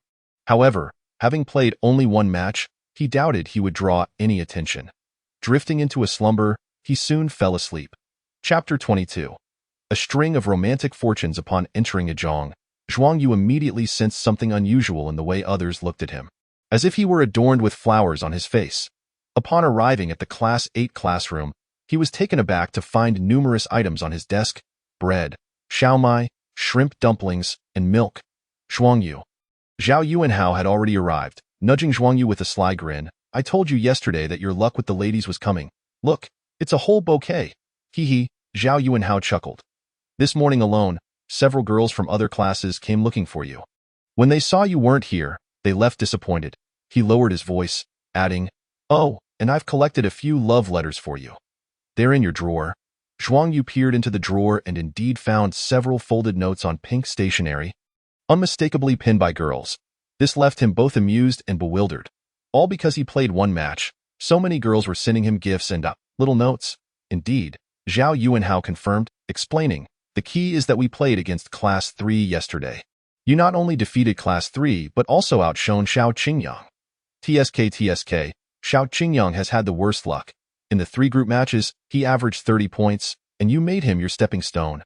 However, having played only one match, he doubted he would draw any attention. Drifting into a slumber, he soon fell asleep. Chapter 22. A string of romantic fortunes. Upon entering Zhuang Yu immediately sensed something unusual in the way others looked at him, as if he were adorned with flowers on his face. Upon arriving at the Class 8 classroom, he was taken aback to find numerous items on his desk: bread, xiaomai, shrimp dumplings, and milk. Zhuang Yu. Zhao Yuanhao had already arrived, nudging Zhuang Yu with a sly grin. "I told you yesterday that your luck with the ladies was coming. Look, it's a whole bouquet." Hee hee, Zhao Yuanhao chuckled. "This morning alone, several girls from other classes came looking for you. When they saw you weren't here, they left disappointed." He lowered his voice, adding, "Oh, and I've collected a few love letters for you. They're in your drawer." Zhuang Yu peered into the drawer and indeed found several folded notes on pink stationery, unmistakably penned by girls. This left him both amused and bewildered. All because he played one match, so many girls were sending him gifts and little notes. Indeed, Zhao Yuanhao confirmed, explaining, "The key is that we played against Class 3 yesterday. You not only defeated Class 3 but also outshone Xiao Qingyang. TSK, Xiao Qingyang has had the worst luck. In the 3 group matches, he averaged 30 points, and you made him your stepping stone.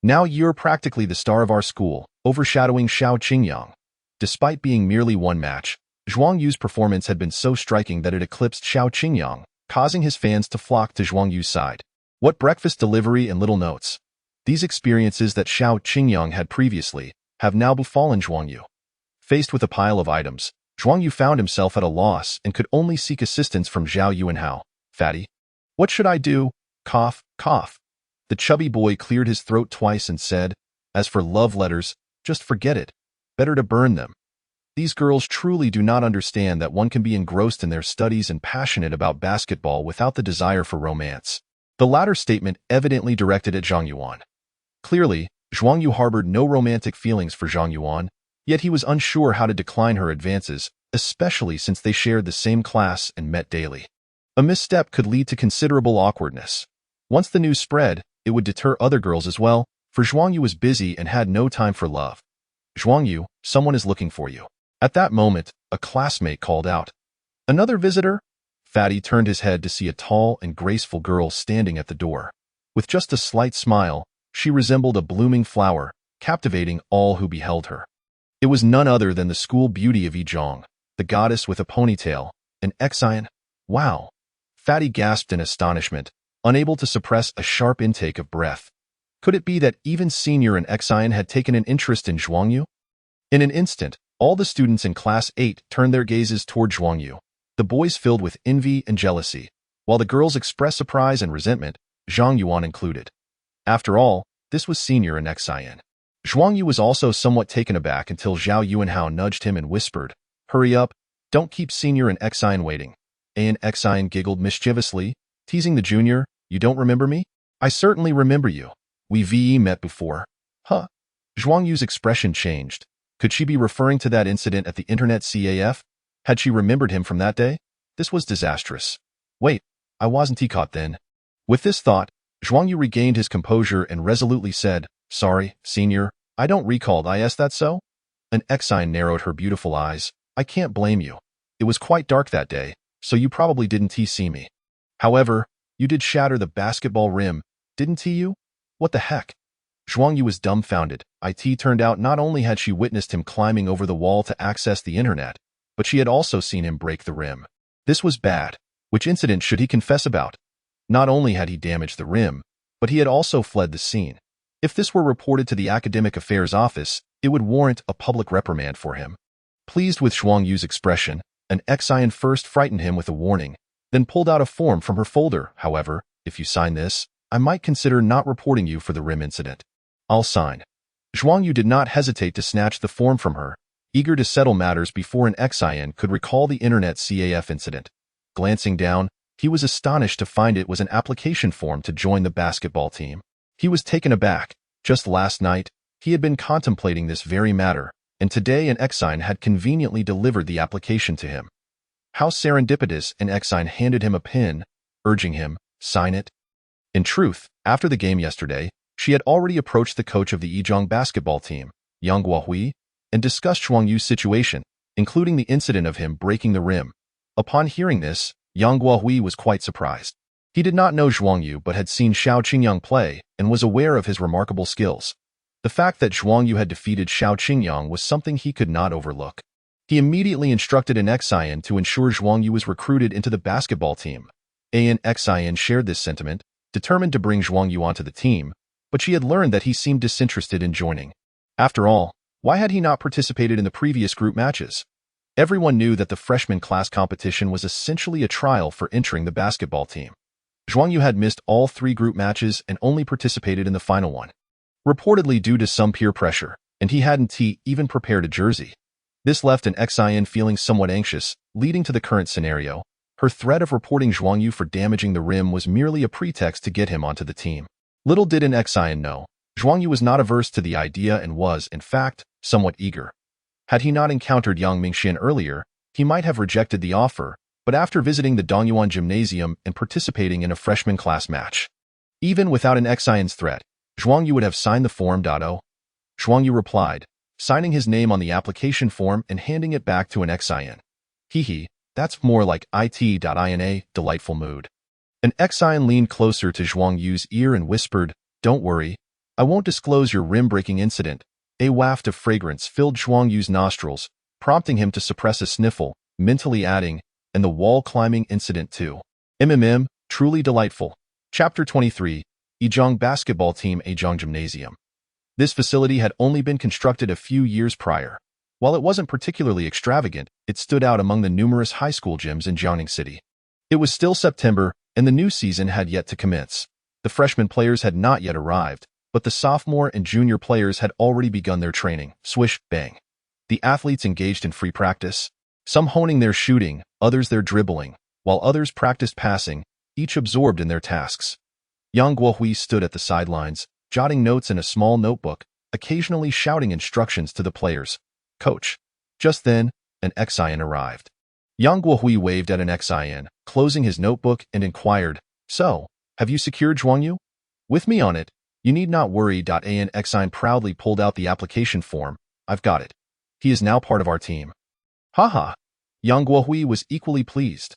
Now you're practically the star of our school, overshadowing Xiao Qingyang." Despite being merely one match, Zhuang Yu's performance had been so striking that it eclipsed Xiao Qingyang, causing his fans to flock to Zhuang Yu's side. What breakfast delivery and little notes. These experiences that Xiao Qingyang had previously have now befallen Zhuang Yu. Faced with a pile of items, Zhuang Yu found himself at a loss and could only seek assistance from Zhao Yuanhao. "Fatty, what should I do?" Cough, cough. The chubby boy cleared his throat twice and said, "As for love letters, just forget it. Better to burn them." These girls truly do not understand that one can be engrossed in their studies and passionate about basketball without the desire for romance. The latter statement evidently directed at Zhang Yuan. Clearly, Zhuang Yu harbored no romantic feelings for Zhang Yuan, yet he was unsure how to decline her advances, especially since they shared the same class and met daily. A misstep could lead to considerable awkwardness. Once the news spread, it would deter other girls as well, for Zhuang Yu was busy and had no time for love. "Zhuang Yu, someone is looking for you." At that moment, a classmate called out. "Another visitor?" Fatty turned his head to see a tall and graceful girl standing at the door. With just a slight smile, she resembled a blooming flower, captivating all who beheld her. It was none other than the school beauty of Zhang, the goddess with a ponytail, an Xian. "Wow!" Fatty gasped in astonishment, unable to suppress a sharp intake of breath. Could it be that even Senior and Xian had taken an interest in Zhuang Yu? In an instant, all the students in Class 8 turned their gazes toward Zhuang Yu, the boys filled with envy and jealousy, while the girls expressed surprise and resentment, Zhang Yuan included. After all, this was Senior and Xian. Zhuang Yu was also somewhat taken aback until Zhao Yuanhao nudged him and whispered, "Hurry up, don't keep Senior and Xian waiting." And Xian giggled mischievously, teasing the junior, "You don't remember me? I certainly remember you. We met before." Huh? Zhuang Yu's expression changed. Could she be referring to that incident at the internet CAF? Had she remembered him from that day? This was disastrous. Wait, I wasn't caught then. With this thought, Zhuang Yu regained his composure and resolutely said, "Sorry, Senior, I don't recall. Is that so?" An Xian narrowed her beautiful eyes. "I can't blame you. It was quite dark that day, so you probably didn't see me. However, you did shatter the basketball rim, didn't you? What the heck?" Zhuang Yu was dumbfounded. It turned out not only had she witnessed him climbing over the wall to access the internet, but she had also seen him break the rim. This was bad. Which incident should he confess about? Not only had he damaged the rim, but he had also fled the scene. If this were reported to the Academic Affairs Office, it would warrant a public reprimand for him. Pleased with Zhuang Yu's expression, an ex-Ion first frightened him with a warning, then pulled out a form from her folder. However, if you sign this, I might consider not reporting you for the rim incident. I'll sign. Zhuang Yu did not hesitate to snatch the form from her, eager to settle matters before an ex-Ion could recall the internet CAF incident. Glancing down, he was astonished to find it was an application form to join the basketball team. He was taken aback. Just last night, he had been contemplating this very matter, and today an ex-Ion had conveniently delivered the application to him. How serendipitous! An ex-Ion handed him a pen, urging him, sign it. In truth, after the game yesterday, she had already approached the coach of the Yizhong basketball team, Yang Guohui, and discussed Zhuang Yu's situation, including the incident of him breaking the rim. Upon hearing this, Yang Guohui was quite surprised. He did not know Zhuang Yu but had seen Xiao Qingyang play and was aware of his remarkable skills. The fact that Zhuang Yu had defeated Xiao Qingyang was something he could not overlook. He immediately instructed an ex-Ion to ensure Zhuang Yu was recruited into the basketball team. An ex-Ion shared this sentiment, determined to bring Zhuang Yu onto the team, but she had learned that he seemed disinterested in joining. After all, why had he not participated in the previous group matches? Everyone knew that the freshman class competition was essentially a trial for entering the basketball team. Zhuang Yu had missed all 3 group matches and only participated in the final one, reportedly due to some peer pressure, and he hadn't even prepared a jersey. This left an ex-Ion feeling somewhat anxious, leading to the current scenario. Her threat of reporting Zhuang Yu for damaging the rim was merely a pretext to get him onto the team. Little did an ex-Ion know, Zhuang Yu was not averse to the idea and was, in fact, somewhat eager. Had he not encountered Yang Mingxian earlier, he might have rejected the offer, but after visiting the Dongyuan Gymnasium and participating in a freshman class match, even without an ex-Ion's threat, Zhuang Yu would have signed the form. Zhuang Yu replied, signing his name on the application form and handing it back to an ex-Ion. Hee, that's more like it.ina, delightful mood. An ex-Ion leaned closer to Zhuang Yu's ear and whispered, don't worry, I won't disclose your rim-breaking incident. A waft of fragrance filled Zhuang Yu's nostrils, prompting him to suppress a sniffle, mentally adding, and the wall-climbing incident too. Truly delightful. Chapter 23, Yizhong Basketball Team Yizhong Gymnasium. This facility had only been constructed a few years prior. While it wasn't particularly extravagant, it stood out among the numerous high school gyms in Jiangning City. It was still September, and the new season had yet to commence. The freshman players had not yet arrived, but the sophomore and junior players had already begun their training. Swish, bang. The athletes engaged in free practice, some honing their shooting, others their dribbling, while others practiced passing, each absorbed in their tasks. Yang Guohui stood at the sidelines, jotting notes in a small notebook, occasionally shouting instructions to the players. Coach. Just then, an ex-Ion arrived. Yang Guohui waved at an ex-Ion, closing his notebook, and inquired, so, have you secured Zhuang Yu? With me on it. You need not worry. An ex-Ion proudly pulled out the application form. I've got it. He is now part of our team. Haha. Yang Guohui was equally pleased.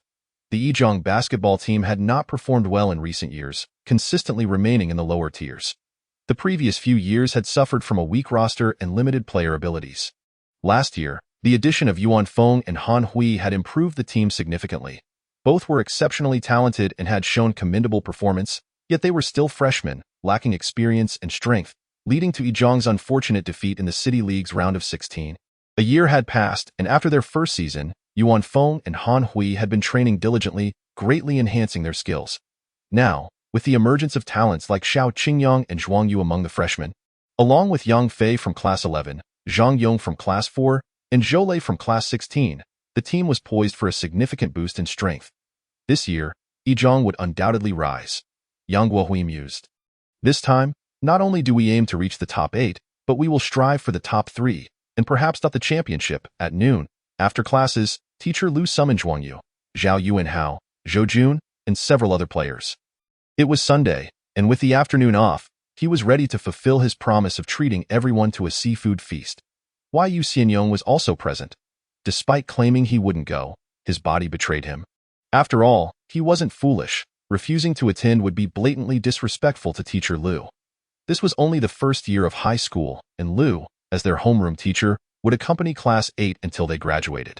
The Yizhong basketball team had not performed well in recent years, consistently remaining in the lower tiers. The previous few years had suffered from a weak roster and limited player abilities. Last year, the addition of Yuan Feng and Han Hui had improved the team significantly. Both were exceptionally talented and had shown commendable performance, yet they were still freshmen, lacking experience and strength, leading to Yizhong's unfortunate defeat in the City League's round of 16. A year had passed, and after their first season, Yuan Feng and Han Hui had been training diligently, greatly enhancing their skills. Now, with the emergence of talents like Xiao Qingyang and Zhuang Yu among the freshmen, along with Yang Fei from Class 11, Zhang Yong from Class 4, and Zhou Lei from Class 16, the team was poised for a significant boost in strength. This year, Yizhong would undoubtedly rise. Yang Guohui mused. This time, not only do we aim to reach the top 8, but we will strive for the top 3, and perhaps not the championship. At noon, after classes, Teacher Lu summoned Zhuang Yu, Zhao Yuanhao, Zhou Jun, and several other players. It was Sunday, and with the afternoon off, he was ready to fulfill his promise of treating everyone to a seafood feast. Yu Xianyong was also present. Despite claiming he wouldn't go, his body betrayed him. After all, he wasn't foolish. Refusing to attend would be blatantly disrespectful to Teacher Lu. This was only the first year of high school, and Lu, as their homeroom teacher, would accompany Class 8 until they graduated.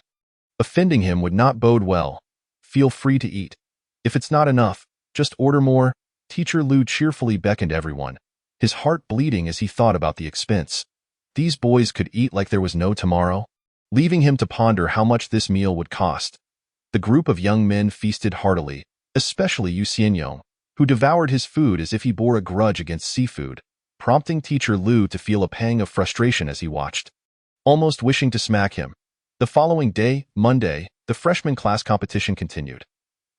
Offending him would not bode well. Feel free to eat. If it's not enough, just order more. Teacher Lu cheerfully beckoned everyone, his heart bleeding as he thought about the expense. These boys could eat like there was no tomorrow, leaving him to ponder how much this meal would cost. The group of young men feasted heartily, especially Yu Xianyong, who devoured his food as if he bore a grudge against seafood, prompting Teacher Lu to feel a pang of frustration as he watched, almost wishing to smack him. The following day, Monday, the freshman class competition continued.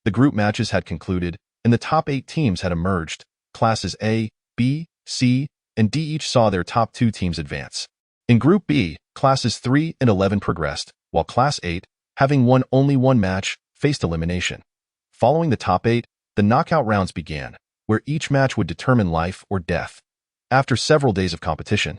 The group matches had concluded, and the top 8 teams had emerged. Classes A, B, C, and D each saw their top 2 teams advance. In Group B, Classes 3 and 11 progressed, while Class 8, having won only one match, faced elimination. Following the top 8, the knockout rounds began, where each match would determine life or death. After several days of competition,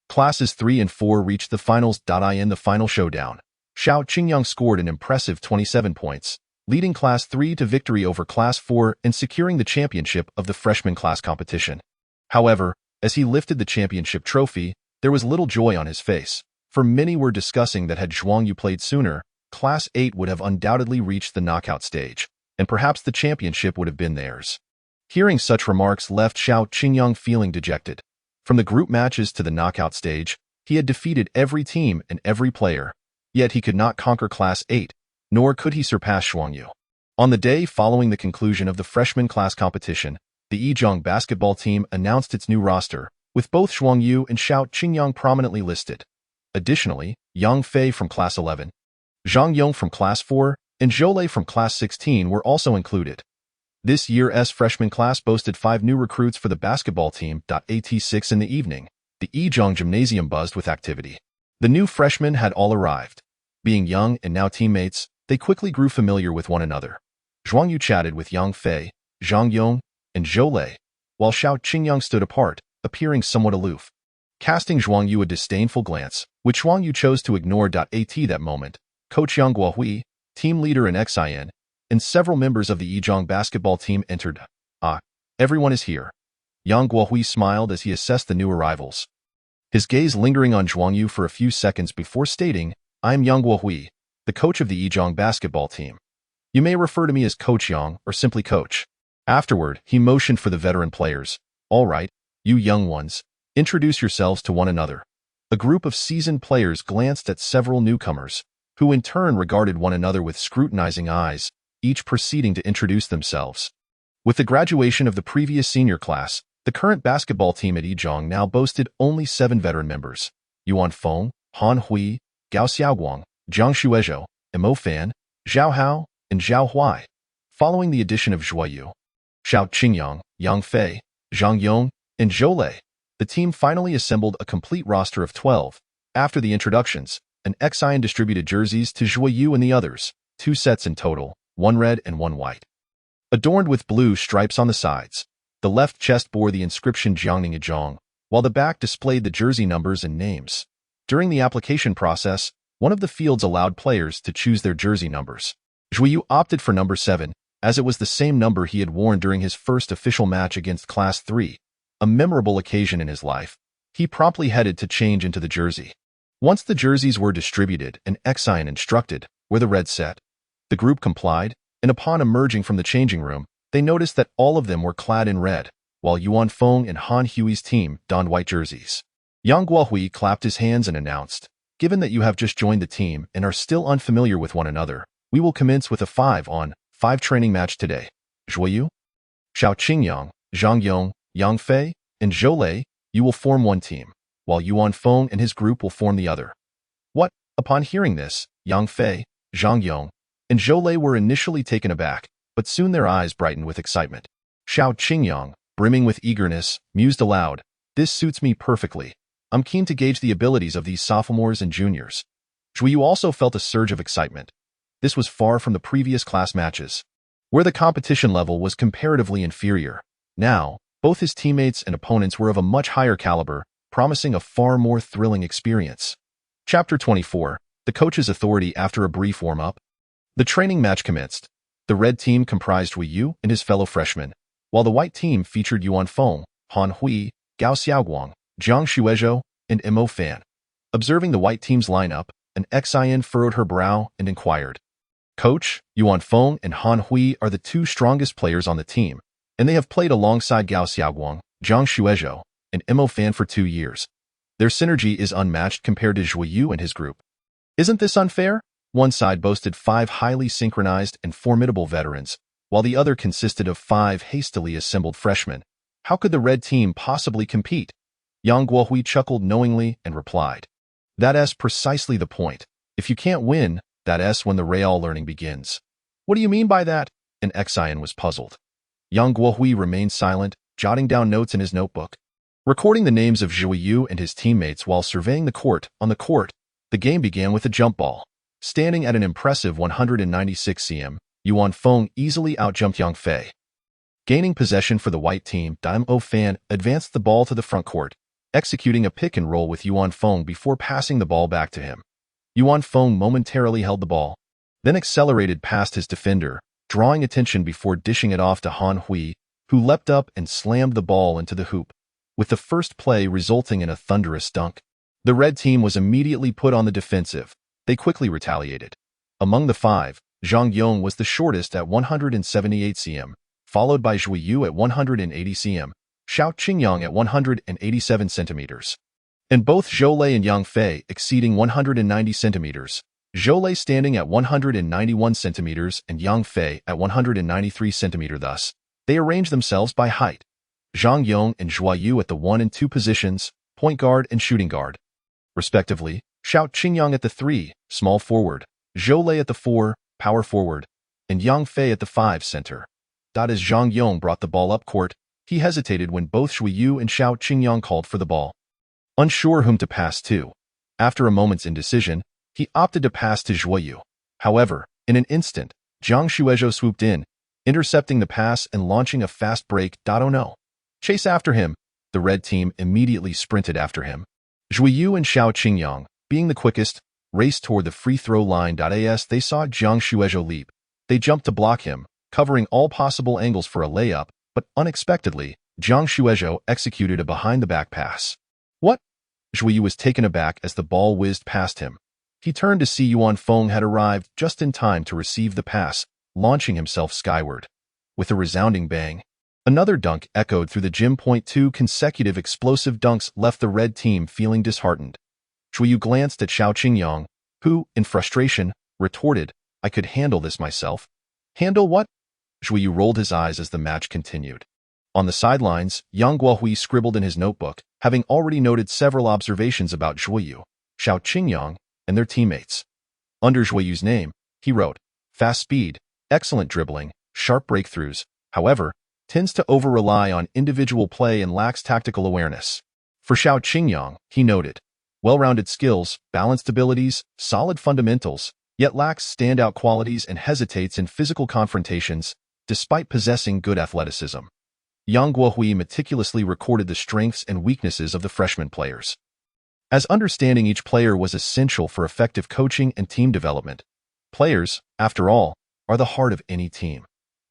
Classes 3 and 4 reached the finals. In the final showdown, Xiao Qingyang scored an impressive 27 points, leading Class 3 to victory over Class 4 and securing the championship of the freshman class competition. However, as he lifted the championship trophy, there was little joy on his face, for many were discussing that had Zhuang Yu played sooner, Class 8 would have undoubtedly reached the knockout stage, and perhaps the championship would have been theirs. Hearing such remarks left Xiao Qingyang feeling dejected. From the group matches to the knockout stage, he had defeated every team and every player, yet he could not conquer Class 8, nor could he surpass Zhuang Yu. On the day following the conclusion of the freshman class competition, the Yizhong basketball team announced its new roster, with both Zhuang Yu and Xiao Qingyang prominently listed. Additionally, Yang Fei from Class 11, Zhang Yong from Class 4, and Zhou Lei from Class 16 were also included. This year's freshman class boasted 5 new recruits for the basketball team. At 6 in the evening, the Yizhong gymnasium buzzed with activity. The new freshmen had all arrived. Being young and now teammates, they quickly grew familiar with one another. Zhuang Yu chatted with Yang Fei, Zhang Yong, and Zhou Lei, while Xiao Qingyang stood apart, appearing somewhat aloof. Casting Zhuang Yu a disdainful glance, which Zhuang Yu chose to ignore. At that moment, Coach Yang Guohui, team leader in XIN, and several members of the Yizhong basketball team entered. Everyone is here. Yang Guohui smiled as he assessed the new arrivals, his gaze lingering on Zhuang Yu for a few seconds before stating, "I am Yang Guohui, the coach of the Yizhong basketball team. You may refer to me as Coach Yang or simply Coach." Afterward, he motioned for the veteran players. "All right, you young ones, introduce yourselves to one another." A group of seasoned players glanced at several newcomers, who in turn regarded one another with scrutinizing eyes, each proceeding to introduce themselves. With the graduation of the previous senior class, the current basketball team at Yizhong now boasted only 7 veteran members: Yuan Feng, Han Hui, Gao Xiaoguang, Zhang Shuezhou, Mo Fan, Zhao Hao, and Zhao Huai. Following the addition of Zhuang Yu, Xiao Qingyang, Yang Fei, Zhang Yong, and Zhou Lei, the team finally assembled a complete roster of 12. After the introductions, an XIN distributed jerseys to Zhuang Yu and the others, 2 sets in total, 1 red and 1 white, adorned with blue stripes on the sides. The left chest bore the inscription Jiangning Yizhong, while the back displayed the jersey numbers and names. During the application process, one of the fields allowed players to choose their jersey numbers. Zhuang Yu opted for number 7, as it was the same number he had worn during his first official match against Class 3, a memorable occasion in his life. He promptly headed to change into the jersey. Once the jerseys were distributed and XIN instructed where the red set, the group complied, and upon emerging from the changing room, they noticed that all of them were clad in red, while Yuan Feng and Han Hui's team donned white jerseys. Yang Guohui clapped his hands and announced, "Given that you have just joined the team and are still unfamiliar with one another, we will commence with a 5-on-5 training match today. Zhuang Yu, Xiao Qingyang, Zhang Yong, Yang Fei, and Zhou Lei, you will form one team, while Yuan Feng and his group will form the other." What? Upon hearing this, Yang Fei, Zhang Yong, and Zhou Lei were initially taken aback, but soon their eyes brightened with excitement. Xiao Qingyang, brimming with eagerness, mused aloud, "This suits me perfectly. I'm keen to gauge the abilities of these sophomores and juniors." Zhuang Yu also felt a surge of excitement. This was far from the previous class matches, where the competition level was comparatively inferior. Now, both his teammates and opponents were of a much higher caliber, promising a far more thrilling experience. Chapter 24, The Coach's Authority. After a brief warm-up, the training match commenced. The red team comprised Zhuang Yu and his fellow freshmen, while the white team featured Yuan Feng, Han Hui, Gao Xiaoguang, Zhang Shuezhou, and Mo Fan. Observing the white team's lineup, an XIN furrowed her brow and inquired, Coach, Yuan Feng and Han Hui are the two strongest players on the team, and they have played alongside Gao Xiaoguang, Zhang Shuizhou, and Mo Fan for 2 years. Their synergy is unmatched compared to Zhuang Yu and his group. Isn't this unfair? One side boasted 5 highly synchronized and formidable veterans, while the other consisted of 5 hastily assembled freshmen. How could the red team possibly compete? Yang Guohui chuckled knowingly and replied, "That's precisely the point. If you can't win, that's when the real learning begins." "What do you mean by that?" And Xian was puzzled. Yang Guohui remained silent, jotting down notes in his notebook. Recording the names of Zhuang Yu and his teammates while surveying the court, the game began with a jump ball. Standing at an impressive 196 cm, Yuan Feng easily outjumped Yang Fei. Gaining possession for the white team, Mo Fan advanced the ball to the front court, executing a pick and roll with Yuan Feng before passing the ball back to him. Yuan Feng momentarily held the ball, then accelerated past his defender, drawing attention before dishing it off to Han Hui, who leapt up and slammed the ball into the hoop, with the first play resulting in a thunderous dunk. The red team was immediately put on the defensive. They quickly retaliated. Among the 5, Zhang Yong was the shortest at 178 cm, followed by Zhuang Yu at 180 cm, Xiao Qingyang at 187 cm, and both Zhou Lei and Yang Fei exceeding 190 cm, Zhou Lei standing at 191 cm and Yang Fei at 193 cm. Thus, they arranged themselves by height. Zhang Yong and Zhuang Yu at the 1 and 2 positions, point guard and shooting guard, respectively, Xiao Qingyang at the 3, small forward, Zhou Lei at the 4, power forward, and Yang Fei at the 5, center. As Zhang Yong brought the ball up court, he hesitated when both Zhuang Yu and Xiao Qingyang called for the ball. Unsure whom to pass to, after a moment's indecision, he opted to pass to Zhuang Yu. However, in an instant, Zhang Shuizhou swooped in, intercepting the pass and launching a fast break. Oh no! Chase after him. The red team immediately sprinted after him. Zhuang Yu and Xiao Qingyang, being the quickest, raced toward the free throw line. As they saw Zhang Shuizhou leap, they jumped to block him, covering all possible angles for a layup, but unexpectedly, Zhang Shuizhou executed a behind-the-back pass. What? Zhuang Yu was taken aback as the ball whizzed past him. He turned to see Yuan Feng had arrived just in time to receive the pass, launching himself skyward. With a resounding bang, another dunk echoed through the gym. 2 consecutive explosive dunks left the red team feeling disheartened. Zhuang Yu glanced at Xiao Qingyang, who, in frustration, retorted, "I could handle this myself." "Handle what?" Zhuang Yu rolled his eyes as the match continued. On the sidelines, Yang Guohui scribbled in his notebook, having already noted several observations about Zhuang Yu, Xiao Qingyang, and their teammates. Under Zhuang Yu's name, he wrote, "Fast speed, excellent dribbling, sharp breakthroughs, however, tends to over-rely on individual play and lacks tactical awareness." For Xiao Qingyang, he noted, "Well-rounded skills, balanced abilities, solid fundamentals, yet lacks standout qualities and hesitates in physical confrontations, despite possessing good athleticism." Yang Guohui meticulously recorded the strengths and weaknesses of the freshman players, as understanding each player was essential for effective coaching and team development. Players, after all, are the heart of any team.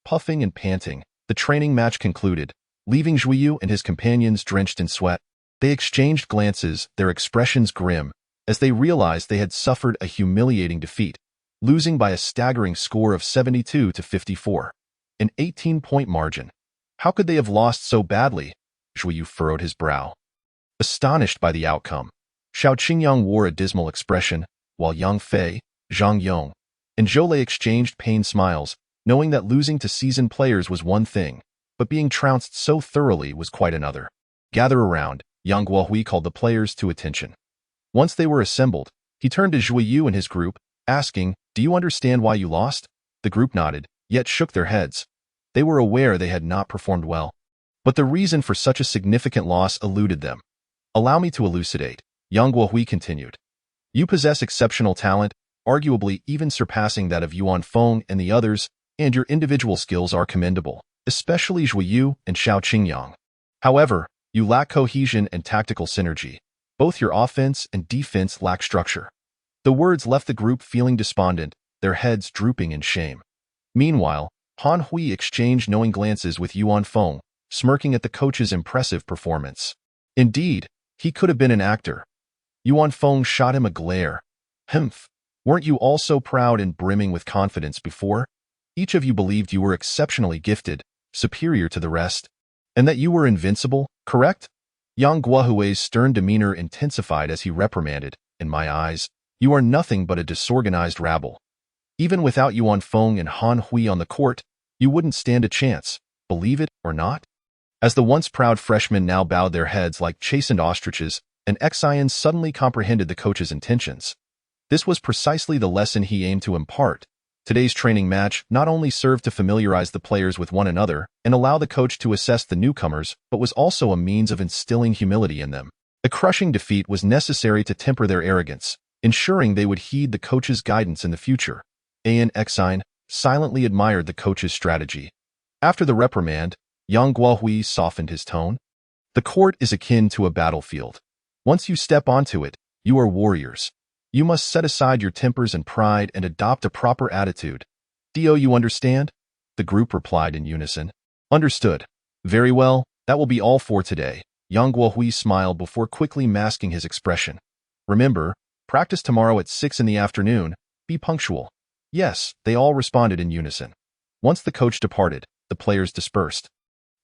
Puffing and panting, the training match concluded, leaving Zhuang Yu and his companions drenched in sweat. They exchanged glances, their expressions grim, as they realized they had suffered a humiliating defeat, losing by a staggering score of 72-54, an 18-point margin. How could they have lost so badly? Zhuang Yu furrowed his brow, astonished by the outcome. Xiao Qingyang wore a dismal expression, while Yang Fei, Zhang Yong, and Zhou Lei exchanged pained smiles, knowing that losing to seasoned players was one thing, but being trounced so thoroughly was quite another. "Gather around," Yang Guohui called the players to attention. Once they were assembled, he turned to Zhuang Yu and his group, asking, "Do you understand why you lost?" The group nodded, yet shook their heads. They were aware they had not performed well, but the reason for such a significant loss eluded them. "Allow me to elucidate," Yang Guohui continued. "You possess exceptional talent, arguably even surpassing that of Yuan Feng and the others, and your individual skills are commendable, especially Zhuang Yu and Xiao Qingyang. However, you lack cohesion and tactical synergy. Both your offense and defense lack structure." The words left the group feeling despondent, their heads drooping in shame. Meanwhile, Han Hui exchanged knowing glances with Yuan Feng, smirking at the coach's impressive performance. Indeed, he could have been an actor. Yuan Feng shot him a glare. "Humph. Weren't you all so proud and brimming with confidence before? Each of you believed you were exceptionally gifted, superior to the rest, and that you were invincible, correct? Yang Guohui's stern demeanor intensified as he reprimanded, in my eyes, you are nothing but a disorganized rabble. Even without Yuan Feng and Han Hui on the court, you wouldn't stand a chance, believe it or not? As the once proud freshmen now bowed their heads like chastened ostriches, and Xian suddenly comprehended the coach's intentions. This was precisely the lesson he aimed to impart. Today's training match not only served to familiarize the players with one another and allow the coach to assess the newcomers, but was also a means of instilling humility in them. A crushing defeat was necessary to temper their arrogance, ensuring they would heed the coach's guidance in the future. An Xian silently admired the coach's strategy. After the reprimand, Yang Guohui softened his tone. The court is akin to a battlefield. Once you step onto it, you are warriors. You must set aside your tempers and pride and adopt a proper attitude. Do you understand? The group replied in unison. Understood. Very well, that will be all for today. Yang Guohui smiled before quickly masking his expression. Remember, practice tomorrow at 6 in the afternoon. Be punctual. Yes, they all responded in unison. Once the coach departed, the players dispersed.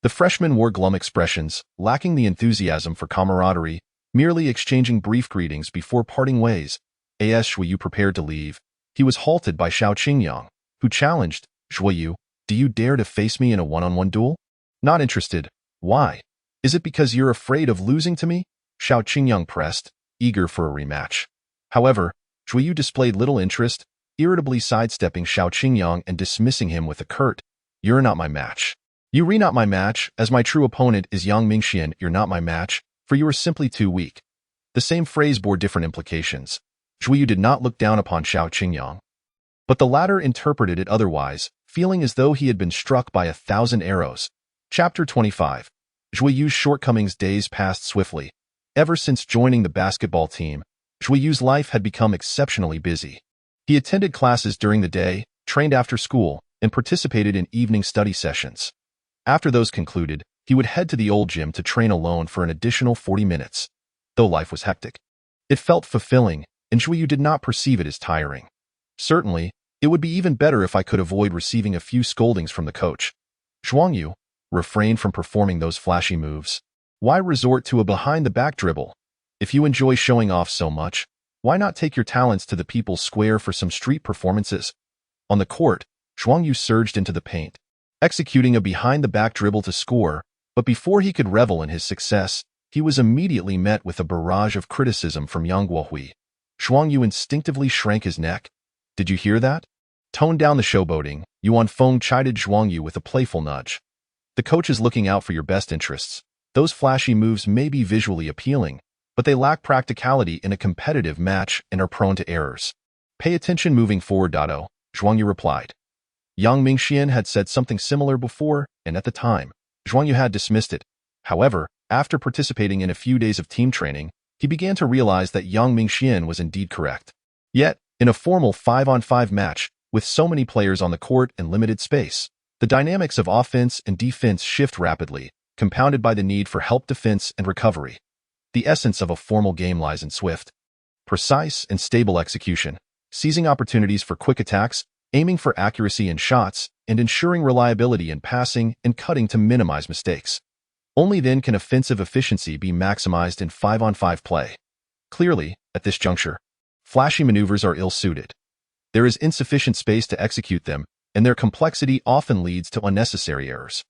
The freshmen wore glum expressions, lacking the enthusiasm for camaraderie, merely exchanging brief greetings before parting ways. As Zhuang Yu prepared to leave, he was halted by Xiao Qingyang, who challenged, Zhuang Yu, do you dare to face me in a one-on-one duel? Not interested. Why? Is it because you're afraid of losing to me? Xiao Qingyang pressed, eager for a rematch. However, Zhuang Yu displayed little interest, irritably sidestepping Xiao Qingyang and dismissing him with a curt, you're not my match. You're not my match, as my true opponent is Yang Mingxian, you're not my match, for you are simply too weak. The same phrase bore different implications. Zhuang Yu did not look down upon Xiao Qingyang, but the latter interpreted it otherwise, feeling as though he had been struck by 1,000 arrows. Chapter 25. Zhuang Yu's shortcomings. Days passed swiftly. Ever since joining the basketball team, Zhuang Yu's life had become exceptionally busy. He attended classes during the day, trained after school, and participated in evening study sessions. After those concluded, he would head to the old gym to train alone for an additional 40 minutes. Though life was hectic, it felt fulfilling, and Zhuang Yu did not perceive it as tiring. Certainly, it would be even better if I could avoid receiving a few scoldings from the coach. Zhuang Yu, refrain from performing those flashy moves. Why resort to a behind-the-back dribble? If you enjoy showing off so much, why not take your talents to the people's square for some street performances? On the court, Zhuang Yu surged into the paint, executing a behind-the-back dribble to score, but before he could revel in his success, he was immediately met with a barrage of criticism from Yang Guohui. Zhuang Yu instinctively shrank his neck. Did you hear that? Tone down the showboating, Yuan Feng chided Zhuang Yu with a playful nudge. The coach is looking out for your best interests. Those flashy moves may be visually appealing, but they lack practicality in a competitive match and are prone to errors. Pay attention moving forward, Dado, Zhuang Yu replied. Yang Mingxian had said something similar before, and at the time, Zhuang Yu had dismissed it. However, after participating in a few days of team training, he began to realize that Yang Mingxian was indeed correct. Yet, in a formal 5-on-5 match, with so many players on the court and limited space, the dynamics of offense and defense shift rapidly, compounded by the need for help defense and recovery. The essence of a formal game lies in swift, precise, and stable execution, seizing opportunities for quick attacks, aiming for accuracy in shots, and ensuring reliability in passing and cutting to minimize mistakes. Only then can offensive efficiency be maximized in 5-on-5 play. Clearly, at this juncture, flashy maneuvers are ill-suited. There is insufficient space to execute them, and their complexity often leads to unnecessary errors.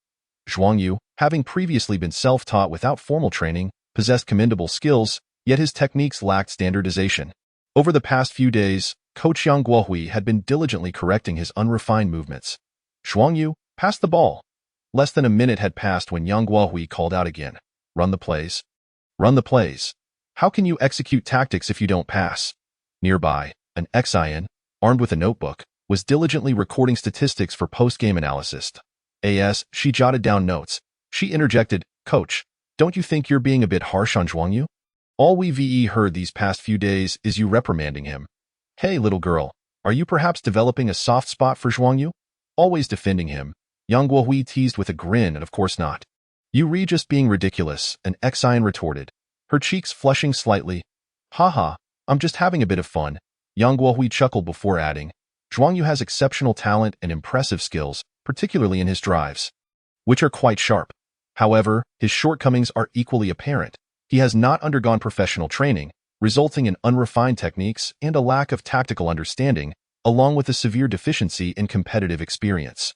Zhuang Yu, having previously been self-taught without formal training, possessed commendable skills, yet his techniques lacked standardization. Over the past few days, Coach Yang Guohui had been diligently correcting his unrefined movements. Zhuang Yu, pass the ball. Less than a minute had passed when Yang Guohui called out again. Run the plays. Run the plays. How can you execute tactics if you don't pass? Nearby, an Xian, armed with a notebook, was diligently recording statistics for post-game analysis. As she jotted down notes, she interjected, Coach, don't you think you're being a bit harsh on Zhuang Yu? All we've heard these past few days is you reprimanding him. Hey, little girl, are you perhaps developing a soft spot for Zhuang Yu? Always defending him, Yang Guohui teased with a grin, and of course not. You just being ridiculous, an Xian retorted, her cheeks flushing slightly. Haha, I'm just having a bit of fun. Yang Guohui chuckled before adding, Zhuang Yu has exceptional talent and impressive skills, particularly in his drives, which are quite sharp. However, his shortcomings are equally apparent. He has not undergone professional training, resulting in unrefined techniques and a lack of tactical understanding, along with a severe deficiency in competitive experience.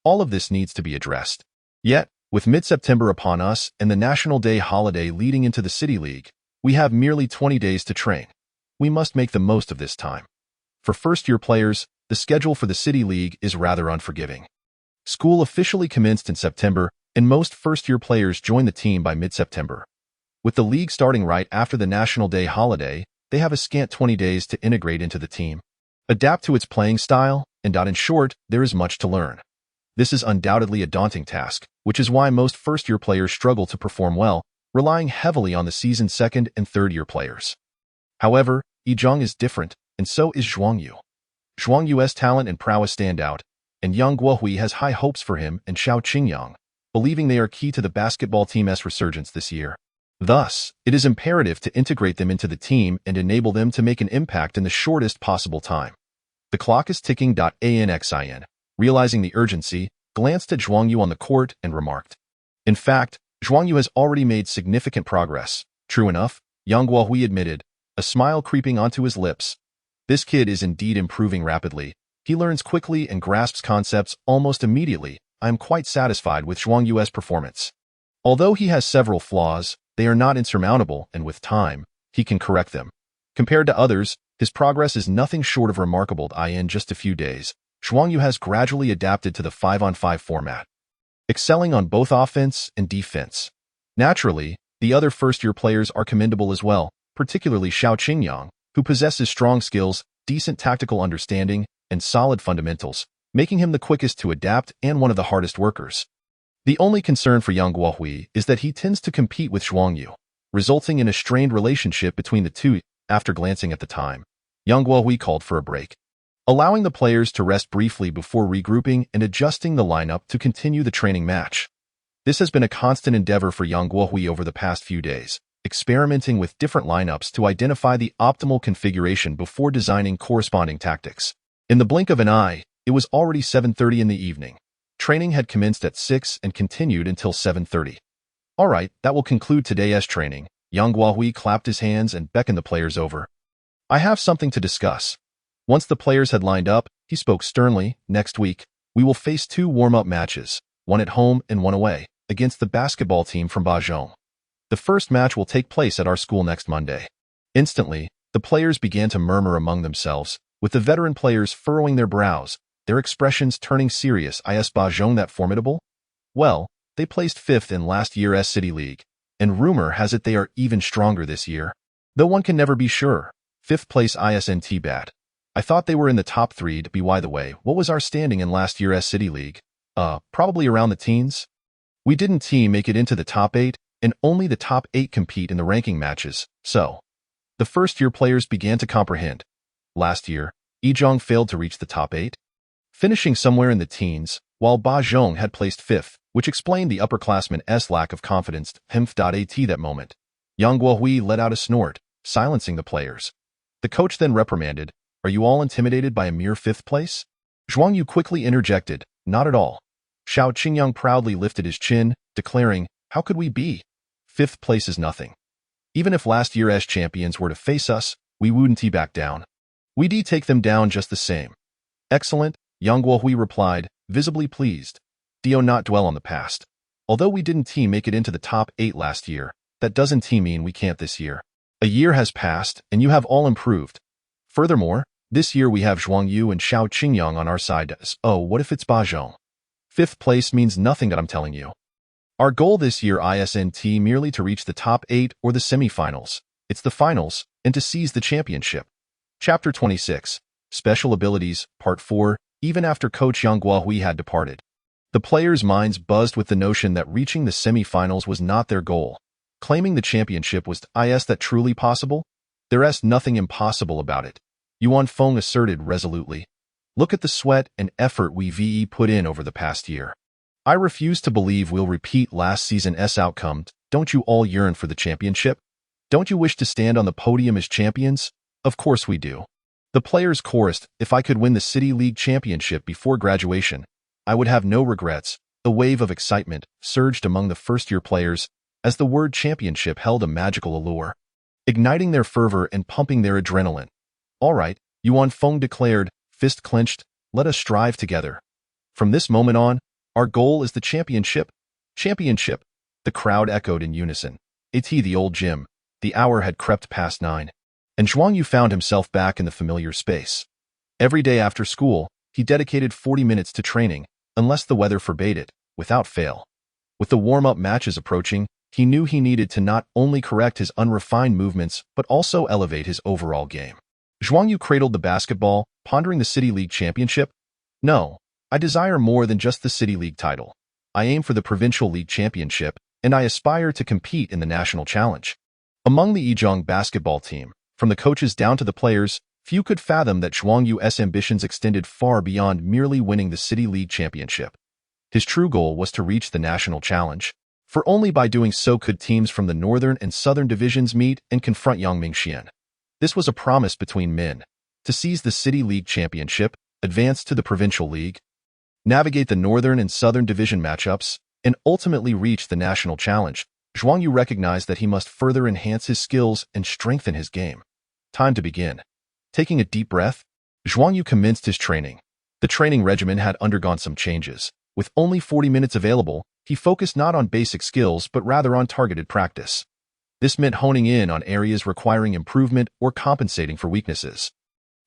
All of this needs to be addressed. Yet, with mid-September upon us and the National Day holiday leading into the City League, we have merely 20 days to train. We must make the most of this time. For first-year players, the schedule for the City League is rather unforgiving. School officially commenced in September, and most first-year players join the team by mid-September. With the league starting right after the National Day holiday, they have a scant 20 days to integrate into the team, adapt to its playing style, and in short, there is much to learn. This is undoubtedly a daunting task, which is why most first-year players struggle to perform well, relying heavily on the seasoned second- and third-year players. However, Yizhang is different, and so is Zhuang Yu. Zhuang Yu's talent and prowess stand out, and Yang Guohui has high hopes for him and Xiao Qingyang, believing they are key to the basketball team's resurgence this year. Thus, it is imperative to integrate them into the team and enable them to make an impact in the shortest possible time. The clock is ticking. Anxin, realizing the urgency, glanced at Zhuang Yu on the court and remarked. In fact, Zhuang Yu has already made significant progress. True enough, Yang Guohui admitted, a smile creeping onto his lips. This kid is indeed improving rapidly. He learns quickly and grasps concepts almost immediately. I am quite satisfied with Zhuang Yu's performance. Although he has several flaws, they are not insurmountable, and with time, he can correct them. Compared to others, his progress is nothing short of remarkable. In just a few days, Zhuang Yu has gradually adapted to the 5-on-5 format, excelling on both offense and defense. Naturally, the other first-year players are commendable as well, particularly Xiao Qingyang, who possesses strong skills, decent tactical understanding, and solid fundamentals, making him the quickest to adapt and one of the hardest workers. The only concern for Yang Guohui is that he tends to compete with Zhuang Yu, resulting in a strained relationship between the two. After glancing at the time, Yang Guohui called for a break, allowing the players to rest briefly before regrouping and adjusting the lineup to continue the training match. This has been a constant endeavor for Yang Guohui over the past few days, experimenting with different lineups to identify the optimal configuration before designing corresponding tactics. In the blink of an eye, it was already 7:30 in the evening. Training had commenced at 6 and continued until 7:30. All right, that will conclude today's training. Yang Guohui clapped his hands and beckoned the players over. I have something to discuss. Once the players had lined up, he spoke sternly. Next week, we will face 2 warm-up matches, one at home and one away, against the basketball team from Bajong. The first match will take place at our school next Monday. Instantly, the players began to murmur among themselves, with the veteran players furrowing their brows, their expressions turning serious. Is Bajong that formidable? Well, they placed 5th in last year's City League, and rumor has it they are even stronger this year. Though one can never be sure. 5th place isn't bad. I thought they were in the top 3. By the way, what was our standing in last year's City League? Probably around the teens? We didn't make it into the top 8, and only the top 8 compete in the ranking matches, so. The first-year players began to comprehend. Last year, Yizhang failed to reach the top 8, finishing somewhere in the teens, while Bajong had placed 5th, which explained the upperclassmen's lack of confidence. At that moment, Yang Guohui let out a snort, silencing the players. The coach then reprimanded, Are you all intimidated by a mere 5th place? Zhuang Yu quickly interjected, Not at all. Xiao Qingyang proudly lifted his chin, declaring, How could we be? 5th place is nothing. Even if last year's champions were to face us, we wouldn't back down. We'd take them down just the same. Excellent, Yang Guohui replied, visibly pleased. Do not dwell on the past. Although we didn't make it into the top 8 last year, that doesn't mean we can't this year. A year has passed, and you have all improved. Furthermore, this year we have Zhuang Yu and Xiao Qingyang on our side. Oh, what if it's Bajong? 5th place means nothing that I'm telling you. Our goal this year isn't merely to reach the top 8 or the semifinals. It's the finals, and to seize the championship. Chapter 26, Special Abilities, Part 4. Even after Coach Yang Guohui had departed, the players' minds buzzed with the notion that reaching the semifinals was not their goal. Claiming the championship was that truly possible? There's nothing impossible about it, Yuan Feng asserted resolutely. Look at the sweat and effort we've put in over the past year. I refuse to believe we'll repeat last season's outcome. Don't you all yearn for the championship? Don't you wish to stand on the podium as champions? Of course we do. The players chorused, "If I could win the City League championship before graduation, I would have no regrets." A wave of excitement surged among the first-year players as the word championship held a magical allure, igniting their fervor and pumping their adrenaline. "All right," Yuan Feng declared, fist clenched, "let us strive together. From this moment on, our goal is the championship." Championship, the crowd echoed in unison. The old gym. The hour had crept past 9, and Zhuang Yu found himself back in the familiar space. Every day after school, he dedicated 40 minutes to training, unless the weather forbade it, without fail. With the warm-up matches approaching, he knew he needed to not only correct his unrefined movements but also elevate his overall game. Zhuang Yu cradled the basketball, pondering the City League championship. "No, I desire more than just the City League title. I aim for the Provincial League championship, and I aspire to compete in the national challenge." Among the Yizhong basketball team, from the coaches down to the players, few could fathom that Zhuang Yu's ambitions extended far beyond merely winning the City League championship. His true goal was to reach the national challenge, for only by doing so could teams from the northern and southern divisions meet and confront Yangming Xian. This was a promise between men: to seize the City League championship, advance to the Provincial League, navigate the northern and southern division matchups, and ultimately reach the national challenge. Zhuang Yu recognized that he must further enhance his skills and strengthen his game. Time to begin. Taking a deep breath, Zhuang Yu commenced his training. The training regimen had undergone some changes. With only 40 minutes available, he focused not on basic skills but rather on targeted practice. This meant honing in on areas requiring improvement or compensating for weaknesses.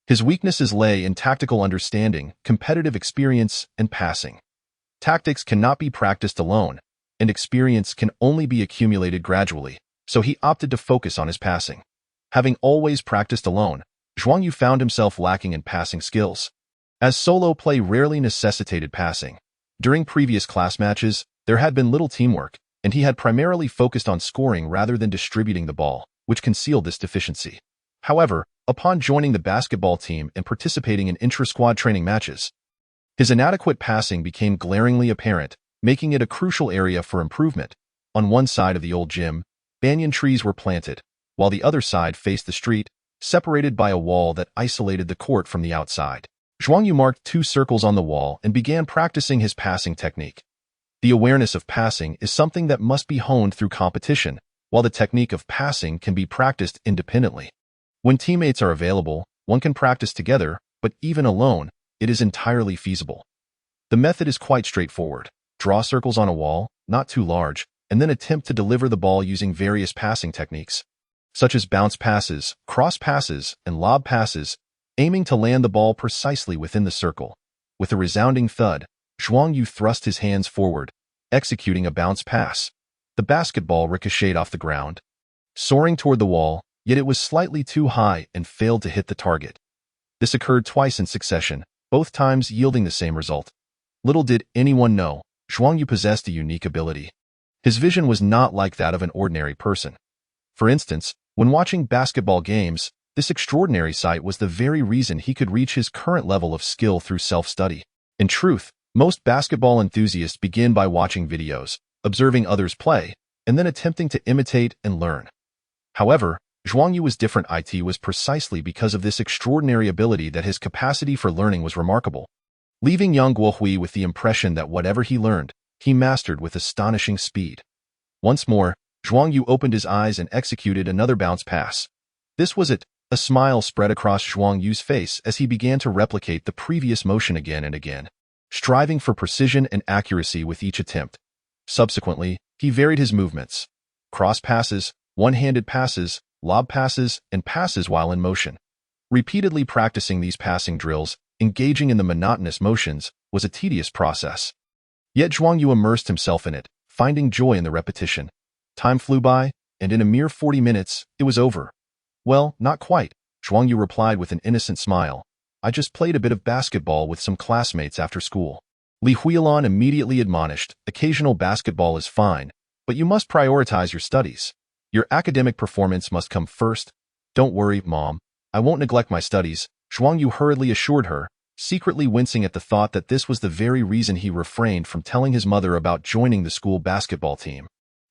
His weaknesses lay in tactical understanding, competitive experience, and passing. Tactics cannot be practiced alone, and experience can only be accumulated gradually, so he opted to focus on his passing. Having always practiced alone, Zhuang Yu found himself lacking in passing skills, as solo play rarely necessitated passing. During previous class matches, there had been little teamwork, and he had primarily focused on scoring rather than distributing the ball, which concealed this deficiency. However, upon joining the basketball team and participating in intra-squad training matches, his inadequate passing became glaringly apparent, making it a crucial area for improvement. On one side of the old gym, banyan trees were planted, while the other side faced the street, separated by a wall that isolated the court from the outside. Zhuang Yu marked 2 circles on the wall and began practicing his passing technique. The awareness of passing is something that must be honed through competition, while the technique of passing can be practiced independently. When teammates are available, one can practice together, but even alone, it is entirely feasible. The method is quite straightforward. Draw circles on a wall, not too large, and then attempt to deliver the ball using various passing techniques, such as bounce passes, cross passes, and lob passes, aiming to land the ball precisely within the circle. With a resounding thud, Zhuang Yu thrust his hands forward, executing a bounce pass. The basketball ricocheted off the ground, soaring toward the wall, yet it was slightly too high and failed to hit the target. This occurred twice in succession, both times yielding the same result. Little did anyone know, Zhuang Yu possessed a unique ability. His vision was not like that of an ordinary person. For instance, when watching basketball games, this extraordinary sight was the very reason he could reach his current level of skill through self-study. In truth, most basketball enthusiasts begin by watching videos, observing others play, and then attempting to imitate and learn. However, Zhuang Yu was different. It was precisely because of this extraordinary ability that his capacity for learning was remarkable, leaving Yang Guohui with the impression that whatever he learned, he mastered with astonishing speed. Once more, Zhuang Yu opened his eyes and executed another bounce pass. This was it. A smile spread across Zhuang Yu's face as he began to replicate the previous motion again and again, striving for precision and accuracy with each attempt. Subsequently, he varied his movements: cross passes, one-handed passes, lob passes, and passes while in motion. Repeatedly practicing these passing drills, engaging in the monotonous motions, was a tedious process. Yet Zhuang Yu immersed himself in it, finding joy in the repetition. Time flew by, and in a mere 40 minutes, it was over. "Well, not quite," Zhuang Yu replied with an innocent smile. "I just played a bit of basketball with some classmates after school." Li Huilan immediately admonished, "Occasional basketball is fine, but you must prioritize your studies. Your academic performance must come first." "Don't worry, Mom. I won't neglect my studies," Zhuang Yu hurriedly assured her, secretly wincing at the thought that this was the very reason he refrained from telling his mother about joining the school basketball team.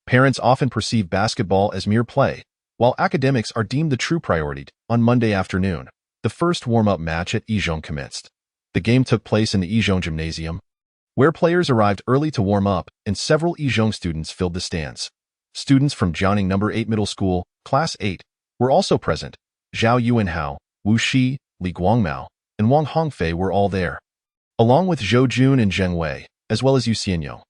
Parents often perceive basketball as mere play, while academics are deemed the true priority. On Monday afternoon, The first warm-up match at Yizhong commenced. The game took place in the Yizhong Gymnasium, where players arrived early to warm up and several Yizhong students filled the stands. Students from Jiangning No. 8 Middle School, Class 8, were also present. Zhao Yuanhao, Wu Shi, Li Guangmao, and Wang Hongfei were all there, along with Zhou Jun and Zheng Wei, as well as Yu Xianyo.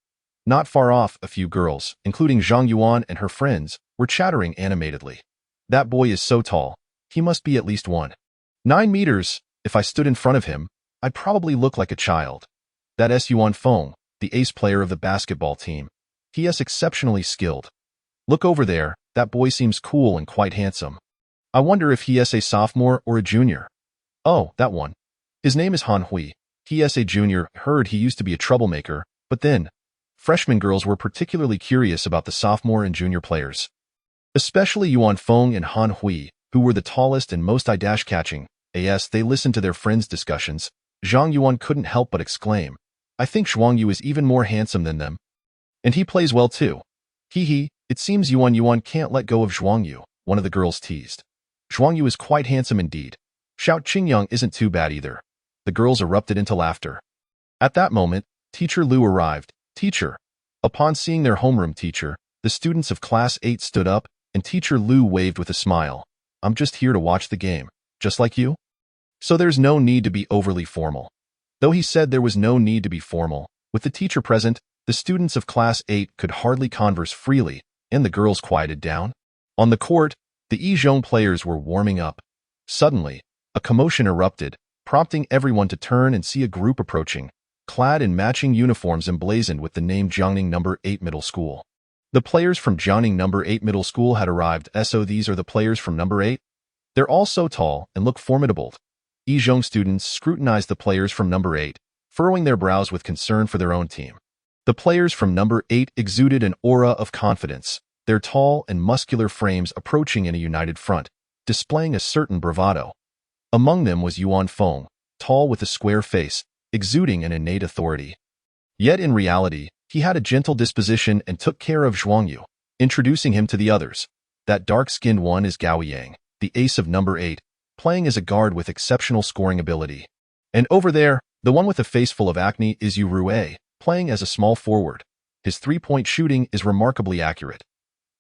Not far off, a few girls, including Zhang Yuan and her friends, were chattering animatedly. That boy is so tall. He must be at least 1.9 meters. If I stood in front of him, I'd probably look like a child. That is Yuan Feng, the ace player of the basketball team. He is exceptionally skilled. Look over there, that boy seems cool and quite handsome. I wonder if he is a sophomore or a junior. Oh, that one. His name is Han Hui. He is a junior. Heard he used to be a troublemaker, but then, freshman girls were particularly curious about the sophomore and junior players, especially Yuan Feng and Han Hui, who were the tallest and most eye-catching. As they listened to their friends' discussions, Zhang Yuan couldn't help but exclaim, I think Zhuang Yu is even more handsome than them. And he plays well too. Hee, it seems Yuan can't let go of Zhuang Yu, one of the girls teased. Zhuang Yu is quite handsome indeed. Xiao Qingyang isn't too bad either. The girls erupted into laughter. At that moment, Teacher Liu arrived. Teacher. Upon seeing their homeroom teacher, the students of Class 8 stood up, and Teacher Liu waved with a smile. I'm just here to watch the game, just like you. So there's no need to be overly formal. Though he said there was no need to be formal, with the teacher present, the students of Class 8 could hardly converse freely, and the girls quieted down. On the court, the Yizhong players were warming up. Suddenly, a commotion erupted, prompting everyone to turn and see a group approaching, clad in matching uniforms emblazoned with the name Jiangning No. 8 Middle School. The players from Jiangning No. 8 Middle School had arrived. So these are the players from No. 8? They're all so tall and look formidable. Yizhong students scrutinized the players from No. 8, furrowing their brows with concern for their own team. The players from No. 8 exuded an aura of confidence, their tall and muscular frames approaching in a united front, displaying a certain bravado. Among them was Yuan Feng, tall with a square face, exuding an innate authority. Yet in reality, he had a gentle disposition and took care of Zhuang Yu, introducing him to the others. That dark-skinned one is Gao Yang, the ace of No. 8, playing as a guard with exceptional scoring ability. And over there, the one with a face full of acne is Yu Rui, playing as a small forward. His three-point shooting is remarkably accurate.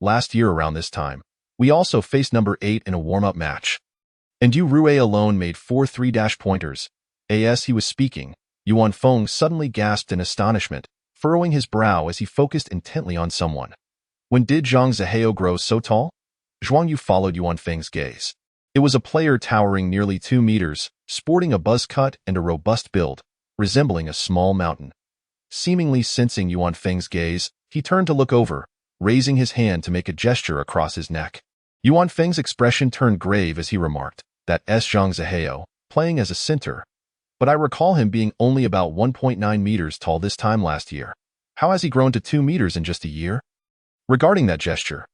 Last year around this time, we also faced No. 8 in a warm-up match. And Yu Rui alone made 4 3-pointers. As he was speaking, Yuan Feng suddenly gasped in astonishment, furrowing his brow as he focused intently on someone. When did Zhang Zihao grow so tall? Zhuang Yu followed Yuan Feng's gaze. It was a player towering nearly 2 meters, sporting a buzz cut and a robust build, resembling a small mountain. Seemingly sensing Yuan Feng's gaze, he turned to look over, raising his hand to make a gesture across his neck. Yuan Feng's expression turned grave as he remarked, that is Zhang Zihao, playing as a center. But I recall him being only about 1.9 meters tall this time last year. How has he grown to 2 meters in just a year? Regarding that gesture,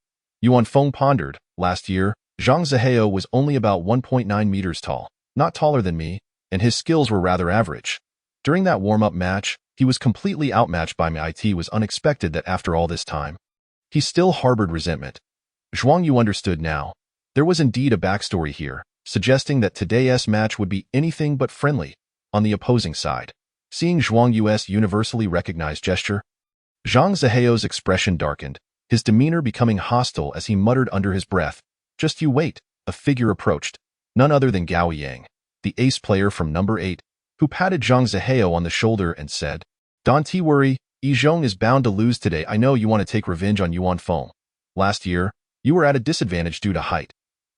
Yuan Feng pondered. Last year, Zhang Zihao was only about 1.9 meters tall, not taller than me, and his skills were rather average. During that warm-up match, he was completely outmatched by me. It was unexpected that after all this time, he still harbored resentment. Zhuang Yu understood now. There was indeed a backstory here, suggesting that today's match would be anything but friendly. On the opposing side, seeing Zhuang Yu's universally recognized gesture, Zhang Zihao's expression darkened, his demeanor becoming hostile as he muttered under his breath, "Just you wait." A figure approached, none other than Gao Yang, the ace player from No. 8, who patted Zhang Zihao on the shoulder and said, "Don't worry, Yizhong is bound to lose today. I know you want to take revenge on Yuan Feng. Last year, you were at a disadvantage due to height.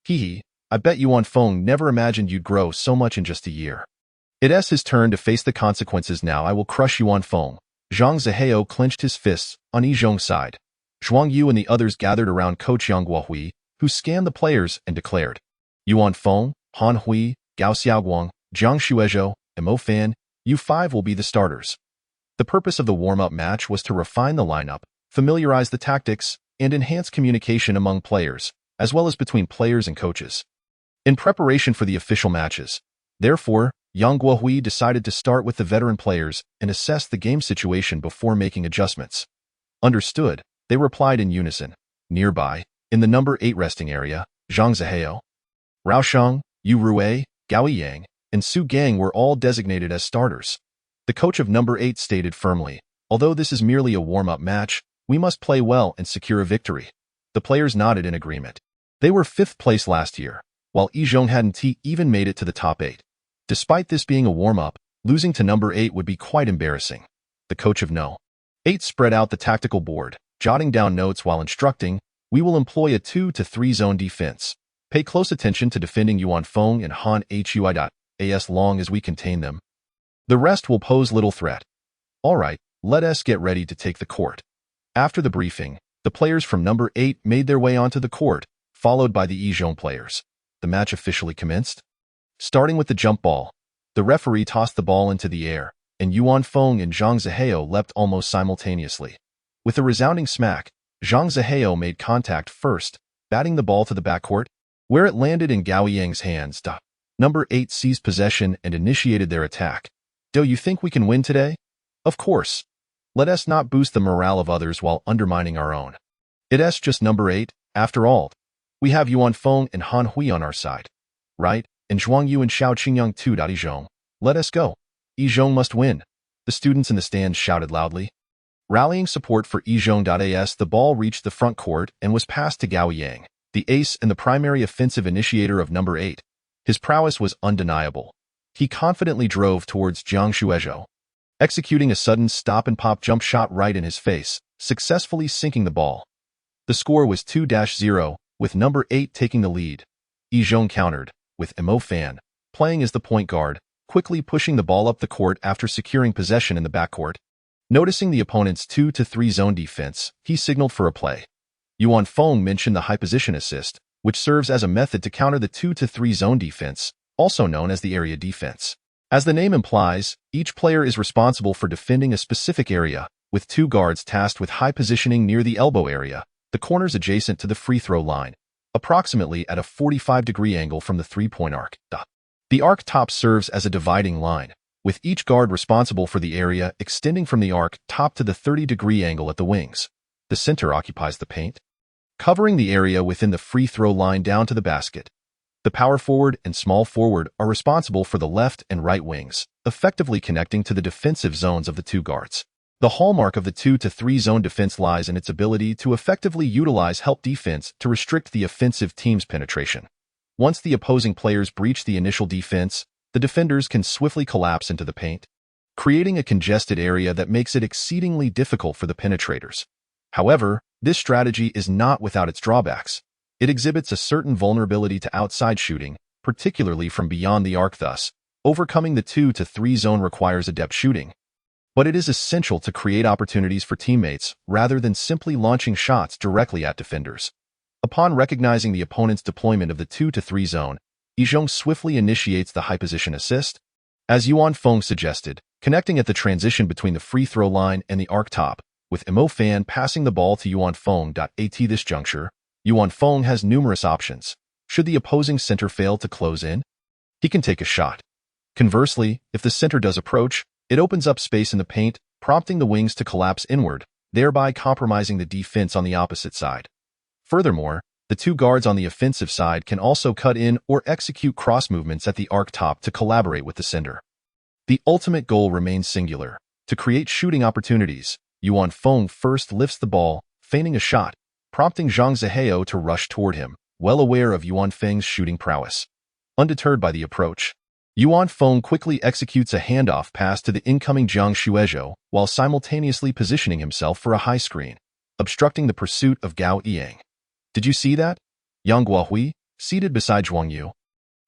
I bet Yuan Feng never imagined you'd grow so much in just a year. It is his turn to face the consequences now. I will crush Yuan Feng." Zhang Zihao clenched his fists on Yizhong's side. Zhuang Yu and the others gathered around Coach Yang Guohui, who scanned the players and declared, "Yuan Feng, Han Hui, Gao Xiaoguang, Jiang Shuezhou, and Mo Fan, you 5 will be the starters." The purpose of the warm-up match was to refine the lineup, familiarize the tactics, and enhance communication among players, as well as between players and coaches. In preparation for the official matches, therefore, Yang Guohui decided to start with the veteran players and assess the game situation before making adjustments. Understood, they replied in unison. Nearby, in the No. 8 resting area, Zhang Zihao, Rao Sheng, Yu Rui, Gao Yang, and Su Gang were all designated as starters. The coach of number 8 stated firmly, "Although this is merely a warm-up match, we must play well and secure a victory." The players nodded in agreement. They were 5th place last year, while Zhong hadn't even made it to the top 8. Despite this being a warm-up, losing to number 8 would be quite embarrassing. The coach of No. 8 spread out the tactical board, jotting down notes while instructing, "We will employ a 2 to 3 zone defense. Pay close attention to defending Yuan Feng and Han Hui. As long as we contain them, the rest will pose little threat. All right, let us get ready to take the court." After the briefing, the players from number 8 made their way onto the court, followed by the Zhong players. The match officially commenced. Starting with the jump ball, the referee tossed the ball into the air, and Yuan Feng and Zhang Zihao leapt almost simultaneously. With a resounding smack, Zhang Zihao made contact first, batting the ball to the backcourt, where it landed in Gao Yang's hands. Number 8 seized possession and initiated their attack. "Do you think we can win today?" "Of course. Let us not boost the morale of others while undermining our own. It's just number 8, after all. We have Yuan Feng and Han Hui on our side. Right? And Zhuang Yu and Xiao Qingyang too. Zhong. Let us go. Zhong must win." The students in the stands shouted loudly. Rallying support for Zhong. The ball reached the front court and was passed to Gao Yang, the ace and the primary offensive initiator of number 8. His prowess was undeniable. He confidently drove towards Jiang Shuezhou, executing a sudden stop-and-pop jump shot right in his face, successfully sinking the ball. The score was 2-0, with number 8 taking the lead. Zhong countered, with Mo Fan playing as the point guard, quickly pushing the ball up the court after securing possession in the backcourt. Noticing the opponent's 2 to 3 zone defense, he signaled for a play. Yuan Feng mentioned the high position assist, which serves as a method to counter the 2 to 3 zone defense, also known as the area defense. As the name implies, each player is responsible for defending a specific area, with 2 guards tasked with high positioning near the elbow area, the corners adjacent to the free throw line, approximately at a 45-degree angle from the three-point arc. The arc top serves as a dividing line, with each guard responsible for the area extending from the arc top to the 30-degree angle at the wings. The center occupies the paint, covering the area within the free throw line down to the basket. The power forward and small forward are responsible for the left and right wings, effectively connecting to the defensive zones of the 2 guards. The hallmark of the 2 to 3 zone defense lies in its ability to effectively utilize help defense to restrict the offensive team's penetration. Once the opposing players breach the initial defense, the defenders can swiftly collapse into the paint, creating a congested area that makes it exceedingly difficult for the penetrators. However, this strategy is not without its drawbacks. It exhibits a certain vulnerability to outside shooting, particularly from beyond the arc. Thus, overcoming the 2 to 3 zone requires adept shooting. But it is essential to create opportunities for teammates rather than simply launching shots directly at defenders. Upon recognizing the opponent's deployment of the 2 to 3 zone, Zhong swiftly initiates the high position assist. As Yuan Feng suggested, connecting at the transition between the free throw line and the arc top, with Mo Fan passing the ball to Yuan Feng. At this juncture, Yuan Feng has numerous options. Should the opposing center fail to close in, he can take a shot. Conversely, if the center does approach, it opens up space in the paint, prompting the wings to collapse inward, thereby compromising the defense on the opposite side. Furthermore, the 2 guards on the offensive side can also cut in or execute cross movements at the arc top to collaborate with the center. The ultimate goal remains singular: to create shooting opportunities. Yuan Feng first lifts the ball, feigning a shot, prompting Zhang Zihao to rush toward him, well aware of Yuan Feng's shooting prowess. Undeterred by the approach, Yuan Feng quickly executes a handoff pass to the incoming Jiang Shuezhou while simultaneously positioning himself for a high screen, obstructing the pursuit of Gao Yang. "Did you see that?" Yang Guohui, seated beside Zhuang Yu,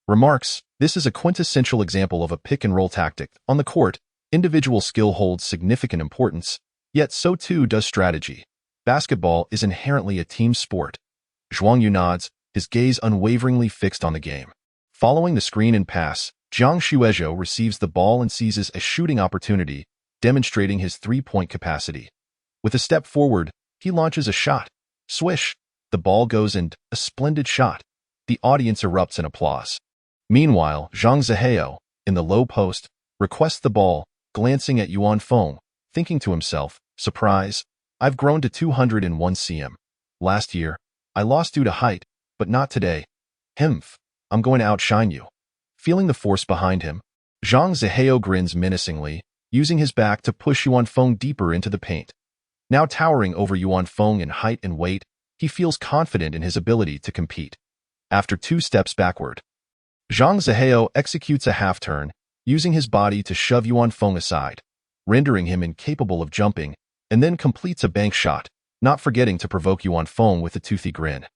remarks, "This is a quintessential example of a pick-and-roll tactic. On the court, individual skill holds significant importance, yet so too does strategy. Basketball is inherently a team sport." Zhuang Yu nods, his gaze unwaveringly fixed on the game. Following the screen and pass, Jiang Shuezhou receives the ball and seizes a shooting opportunity, demonstrating his three-point capacity. With a step forward, he launches a shot. Swish! The ball goes in. A splendid shot. The audience erupts in applause. Meanwhile, Zhang Zihao, in the low post, requests the ball, glancing at Yuan Feng, thinking to himself, "Surprise, I've grown to 201 cm. Last year, I lost due to height, but not today. Humph, I'm going to outshine you." Feeling the force behind him, Zhang Zihao grins menacingly, using his back to push Yuan Feng deeper into the paint. Now towering over Yuan Feng in height and weight, he feels confident in his ability to compete. After 2 steps backward, Zhang Zihao executes a half-turn, using his body to shove Yuan Feng aside, rendering him incapable of jumping, and then completes a bank shot, not forgetting to provoke Yuan Feng with a toothy grin.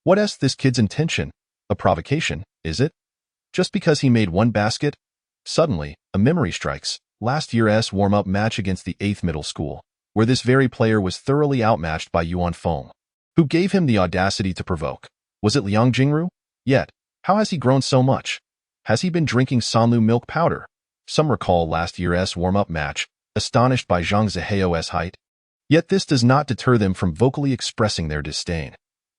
What's this kid's intention? A provocation, is it? Just because he made 1 basket? Suddenly, a memory strikes. Last year's warm-up match against the 8th middle school, where this very player was thoroughly outmatched by Yuan Feng. Who gave him the audacity to provoke? Was it Liang Jingru? Yet, how has he grown so much? Has he been drinking Sanlu milk powder? Some recall last year's warm-up match, astonished by Zhang Zihao's height. Yet this does not deter them from vocally expressing their disdain.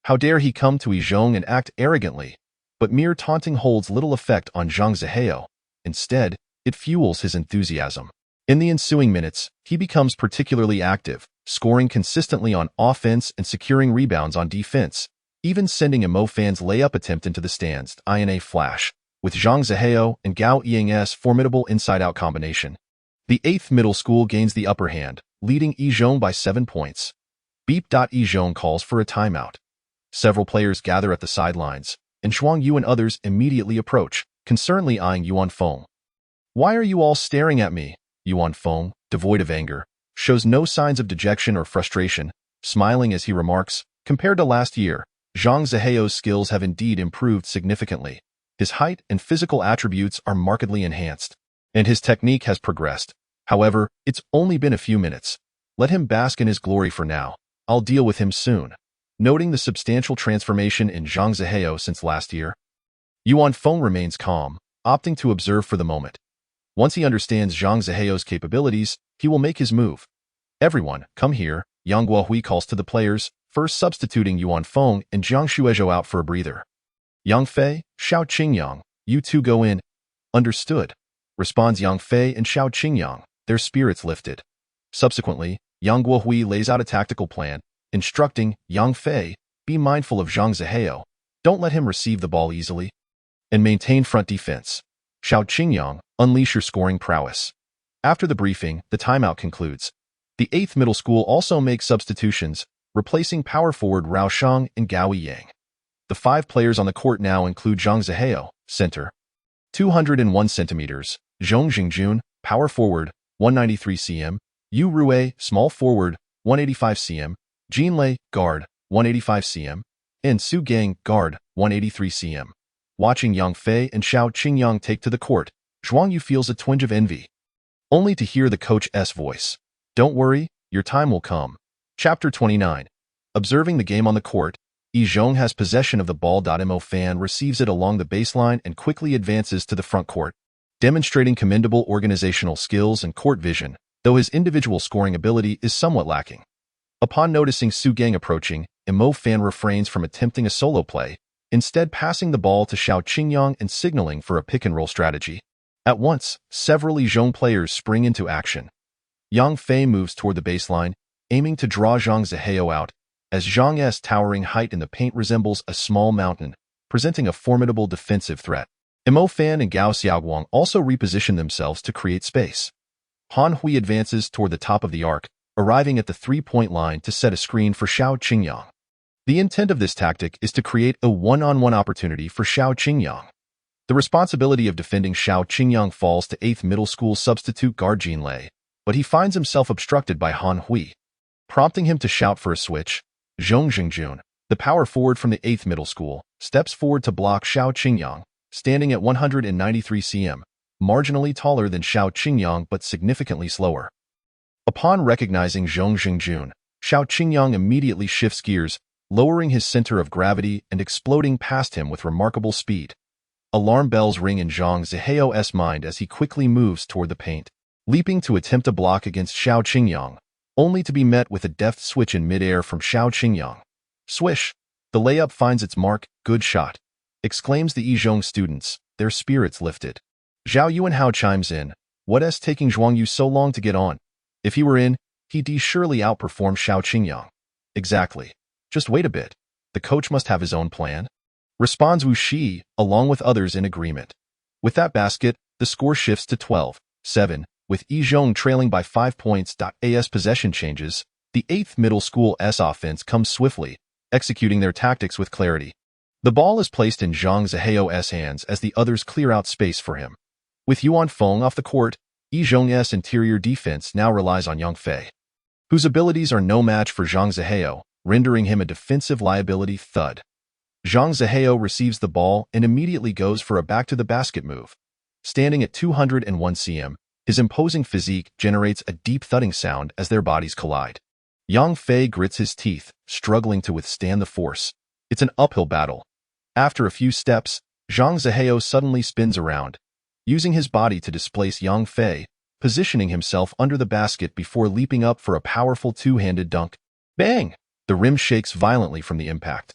How dare he come to Yizhong and act arrogantly? But mere taunting holds little effect on Zhang Zihao. Instead, it fuels his enthusiasm. In the ensuing minutes, he becomes particularly active, scoring consistently on offense and securing rebounds on defense, even sending a Mo fans layup attempt into the stands in a flash, with Zhang Zihao and Gao Ying's formidable inside-out combination. The 8th middle school gains the upper hand, leading Yizhong by 7 points. Beep. Yizhong calls for a timeout. Several players gather at the sidelines, and Zhuang Yu and others immediately approach, concernedly eyeing Yuan Feng. Why are you all staring at me? Yuan Feng, devoid of anger, shows no signs of dejection or frustration, smiling as he remarks, compared to last year, Zhang Zihao's skills have indeed improved significantly. His height and physical attributes are markedly enhanced, and his technique has progressed. However, it's only been a few minutes. Let him bask in his glory for now. I'll deal with him soon. Noting the substantial transformation in Zhang Zihao since last year, Yuan Feng remains calm, opting to observe for the moment. Once he understands Zhang Zihao's capabilities, he will make his move. Everyone, come here, Yang Guohui calls to the players, first substituting Yuan Feng and Jiang Shuizhou out for a breather. Yang Fei, Xiao Qingyang, you two go in. Understood, responds Yang Fei and Xiao Qingyang, their spirits lifted. Subsequently, Yang Guohui lays out a tactical plan, instructing Yang Fei, be mindful of Zhang Zihao, don't let him receive the ball easily, and maintain front defense. Xiao Qingyang, unleash your scoring prowess. After the briefing, the timeout concludes. The 8th middle school also makes substitutions, replacing power forward Rao Shang and Gao Yang. The 5 players on the court now include Zhang Zihao, center, 201 centimeters, Zhong Jingjun, power forward, 193 cm, Yu Rue, small forward, 185 cm, Jin Lei, guard, 185 cm, and Su Gang, guard, 183 cm. Watching Yang Fei and Xiao Qingyang take to the court, Zhuang Yu feels a twinge of envy, only to hear the coach's voice. Don't worry, your time will come. Chapter 29. Observing the game on the court, Yizhong has possession of the ball. Mo Fan receives it along the baseline and quickly advances to the front court, demonstrating commendable organizational skills and court vision, though his individual scoring ability is somewhat lacking. Upon noticing Su Gang approaching, Mo Fan refrains from attempting a solo play, instead passing the ball to Xiao Qingyang and signaling for a pick-and-roll strategy. At once, several Yizhong players spring into action. Yang Fei moves toward the baseline, aiming to draw Zhang Zihao out, as Zhang's towering height in the paint resembles a small mountain, presenting a formidable defensive threat. Mo Fan and Gao Xiaoguang also reposition themselves to create space. Han Hui advances toward the top of the arc, arriving at the three-point line to set a screen for Xiao Qingyang. The intent of this tactic is to create a one-on-one opportunity for Xiao Qingyang. The responsibility of defending Xiao Qingyang falls to 8th middle school substitute guard Jin Lei, but he finds himself obstructed by Han Hui, prompting him to shout for a switch. Zhong Jingjun, the power forward from the 8th middle school, steps forward to block Xiao Qingyang, standing at 193 cm, marginally taller than Xiao Qingyang but significantly slower. Upon recognizing Zhong Jingjun, Xiao Qingyang immediately shifts gears, lowering his center of gravity and exploding past him with remarkable speed. Alarm bells ring in Zhang Zihao's mind as he quickly moves toward the paint, leaping to attempt a block against Xiao Qingyang, only to be met with a deft switch in midair from Xiao Qingyang. Swish! The layup finds its mark. Good shot! Exclaims the Yizhong students, their spirits lifted. Zhao Yuanhao chimes in. What's taking Zhuang Yu so long to get on? If he were in, he'd surely outperform Xiao Qingyang. Exactly. Just wait a bit. The coach must have his own plan. Responds Wu Shi, along with others in agreement. With that basket, the score shifts to 12-7, with Yi Zhong trailing by 5 points. As possession changes, the 8th middle school's offense comes swiftly, executing their tactics with clarity. The ball is placed in Zhang Zihao's hands as the others clear out space for him. With Yuan Feng off the court, Yi Zhong's interior defense now relies on Yang Fei, whose abilities are no match for Zhang Zihao, rendering him a defensive liability. Thud. Zhang Zihao receives the ball and immediately goes for a back-to-the-basket move. Standing at 201 cm, his imposing physique generates a deep thudding sound as their bodies collide. Yang Fei grits his teeth, struggling to withstand the force. It's an uphill battle. After a few steps, Zhang Zihao suddenly spins around, using his body to displace Yang Fei, positioning himself under the basket before leaping up for a powerful two-handed dunk. Bang! The rim shakes violently from the impact.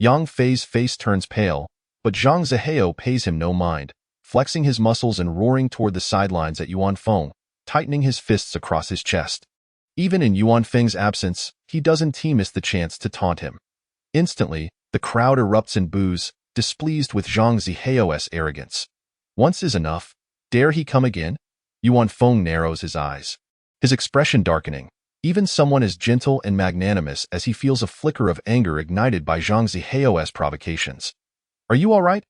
Yang Fei's face turns pale, but Zhang Zihao pays him no mind, flexing his muscles and roaring toward the sidelines at Yuan Feng, tightening his fists across his chest. Even in Yuan Feng's absence, he doesn't miss the chance to taunt him. Instantly, the crowd erupts in boos, displeased with Zhang Zihao's arrogance. Once is enough. Dare he come again? Yuan Feng narrows his eyes, his expression darkening. Even someone as gentle and magnanimous as he feels a flicker of anger ignited by Zhang Zihao's provocations. Are you all right?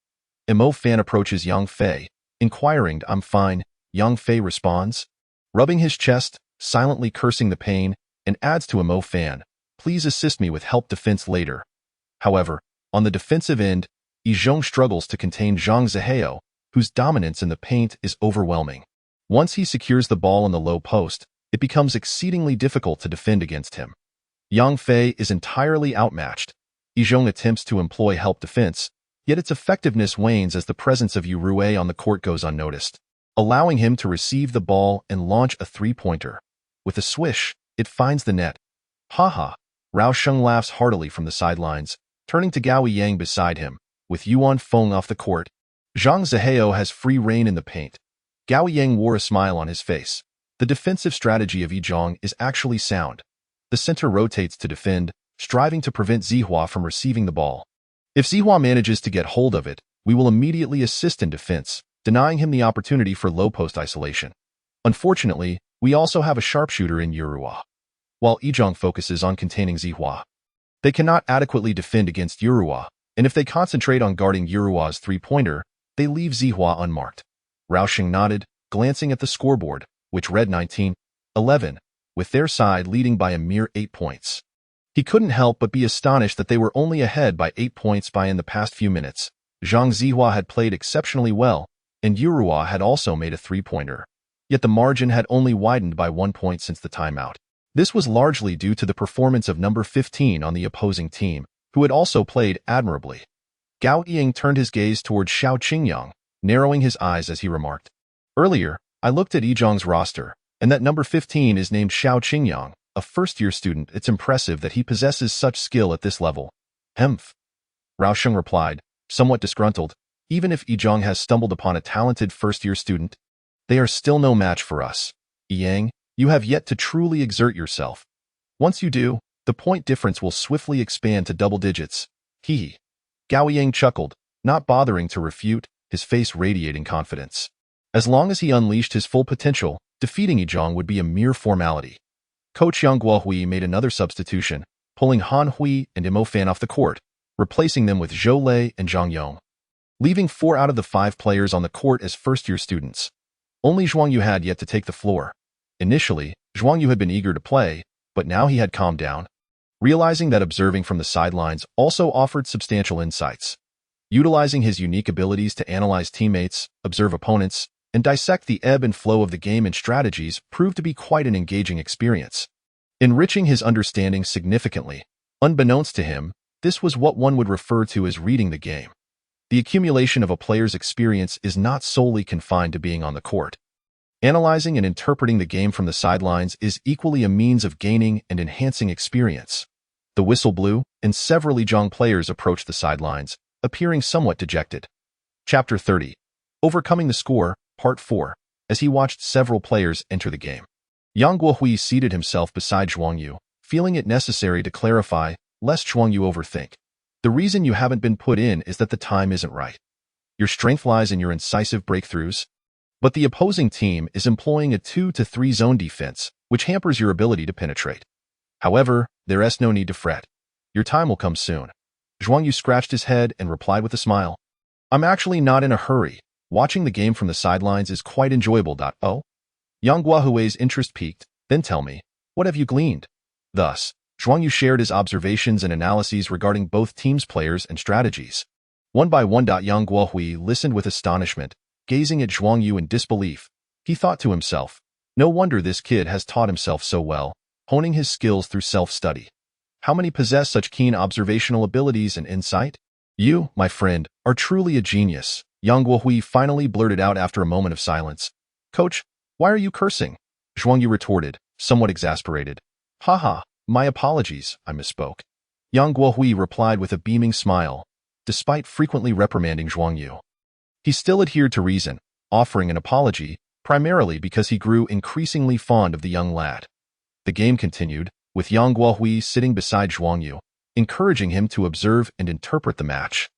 Mo Fan approaches Yang Fei, inquiring. I'm fine, Yang Fei responds, rubbing his chest, silently cursing the pain, and adds to Mo Fan, please assist me with help defense later. However, on the defensive end, Yi Zhong struggles to contain Zhang Zihao, whose dominance in the paint is overwhelming. Once he secures the ball in the low post, it becomes exceedingly difficult to defend against him. Yang Fei is entirely outmatched. Yi Zhong attempts to employ help defense, yet its effectiveness wanes as the presence of Yu Rui on the court goes unnoticed, allowing him to receive the ball and launch a three-pointer. With a swish, it finds the net. Ha! Rao Sheng laughs heartily from the sidelines, turning to Gao Yang beside him. With Yuan Feng off the court, Zhang Zihao has free rein in the paint. Gao Yang wore a smile on his face. The defensive strategy of Yi Zhong is actually sound. The center rotates to defend, striving to prevent Zihua from receiving the ball. If Zihua manages to get hold of it, we will immediately assist in defense, denying him the opportunity for low-post isolation. Unfortunately, we also have a sharpshooter in Yurua. While Yi Zhong focuses on containing Zihua, they cannot adequately defend against Yurua, and if they concentrate on guarding Yurua's three-pointer, they leave Zihua unmarked. Rao Sheng nodded, glancing at the scoreboard, which read 19-11, with their side leading by a mere 8 points. He couldn't help but be astonished that they were only ahead by 8 points in the past few minutes. Zhang Zihua had played exceptionally well, and Yurua had also made a three-pointer. Yet the margin had only widened by 1 point since the timeout. This was largely due to the performance of number 15 on the opposing team, who had also played admirably. Gao Ying turned his gaze towards Xiao Qingyang, narrowing his eyes as he remarked, earlier, I looked at Yi Zhong's roster, and that number 15 is named Xiao Qingyang, a first-year student. It's impressive that he possesses such skill at this level. Hemph. Rao Sheng replied, somewhat disgruntled, even if Yi Zhong has stumbled upon a talented first-year student, they are still no match for us. Yang, you have yet to truly exert yourself. Once you do, the point difference will swiftly expand to double digits. Hee. Gao Yang chuckled, not bothering to refute, his face radiating confidence. As long as he unleashed his full potential, defeating Yi Zhong would be a mere formality. Coach Yang Guohui made another substitution, pulling Han Hui and Mo Fan off the court, replacing them with Zhou Lei and Zhang Yong, leaving 4 out of the 5 players on the court as first-year students. Only Zhuang Yu had yet to take the floor. Initially, Zhuang Yu had been eager to play, but now he had calmed down, realizing that observing from the sidelines also offered substantial insights. Utilizing his unique abilities to analyze teammates, observe opponents, and dissect the ebb and flow of the game and strategies proved to be quite an engaging experience, enriching his understanding significantly. Unbeknownst to him, this was what one would refer to as reading the game. The accumulation of a player's experience is not solely confined to being on the court. Analyzing and interpreting the game from the sidelines is equally a means of gaining and enhancing experience. The whistle blew, and several Yi Zhong players approached the sidelines, appearing somewhat dejected. Chapter 30. Overcoming the Score, Part 4, as he watched several players enter the game. Yang Guohui seated himself beside Zhuang Yu, feeling it necessary to clarify, lest Zhuang Yu overthink. The reason you haven't been put in is that the time isn't right. Your strength lies in your incisive breakthroughs. But the opposing team is employing a 2 to 3 zone defense, which hampers your ability to penetrate. However, there's no need to fret. Your time will come soon. Zhuang Yu scratched his head and replied with a smile. I'm actually not in a hurry. Watching the game from the sidelines is quite enjoyable. Oh? Yang Guohui's interest peaked. Then tell me, what have you gleaned? Thus, Zhuang Yu shared his observations and analyses regarding both teams' players and strategies. One by one, Yang Guohui listened with astonishment, gazing at Zhuang Yu in disbelief. He thought to himself, no wonder this kid has taught himself so well, honing his skills through self-study. How many possess such keen observational abilities and insight? You, my friend, are truly a genius, Yang Guohui finally blurted out after a moment of silence. Coach, why are you cursing? Zhuang Yu retorted, somewhat exasperated. Haha, my apologies, I misspoke. Yang Guohui replied with a beaming smile, despite frequently reprimanding Zhuang Yu. He still adhered to reason, offering an apology, primarily because he grew increasingly fond of the young lad. The game continued, with Yang Guohui sitting beside Zhuang Yu, encouraging him to observe and interpret the match.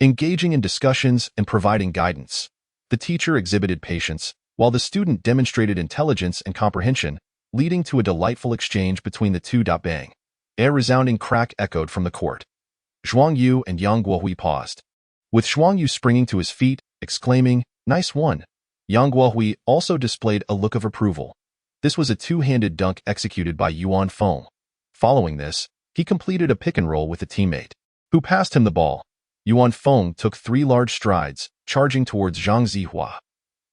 Engaging in discussions and providing guidance, the teacher exhibited patience, while the student demonstrated intelligence and comprehension, leading to a delightful exchange between the two. Bang! A resounding crack echoed from the court. Zhuang Yu and Yang Guohui paused, with Zhuang Yu springing to his feet, exclaiming, nice one. Yang Guohui also displayed a look of approval. This was a two-handed dunk executed by Yuan Feng. Following this, he completed a pick-and-roll with a teammate, who passed him the ball. Yuan Feng took 3 large strides, charging towards Zhang Zihua.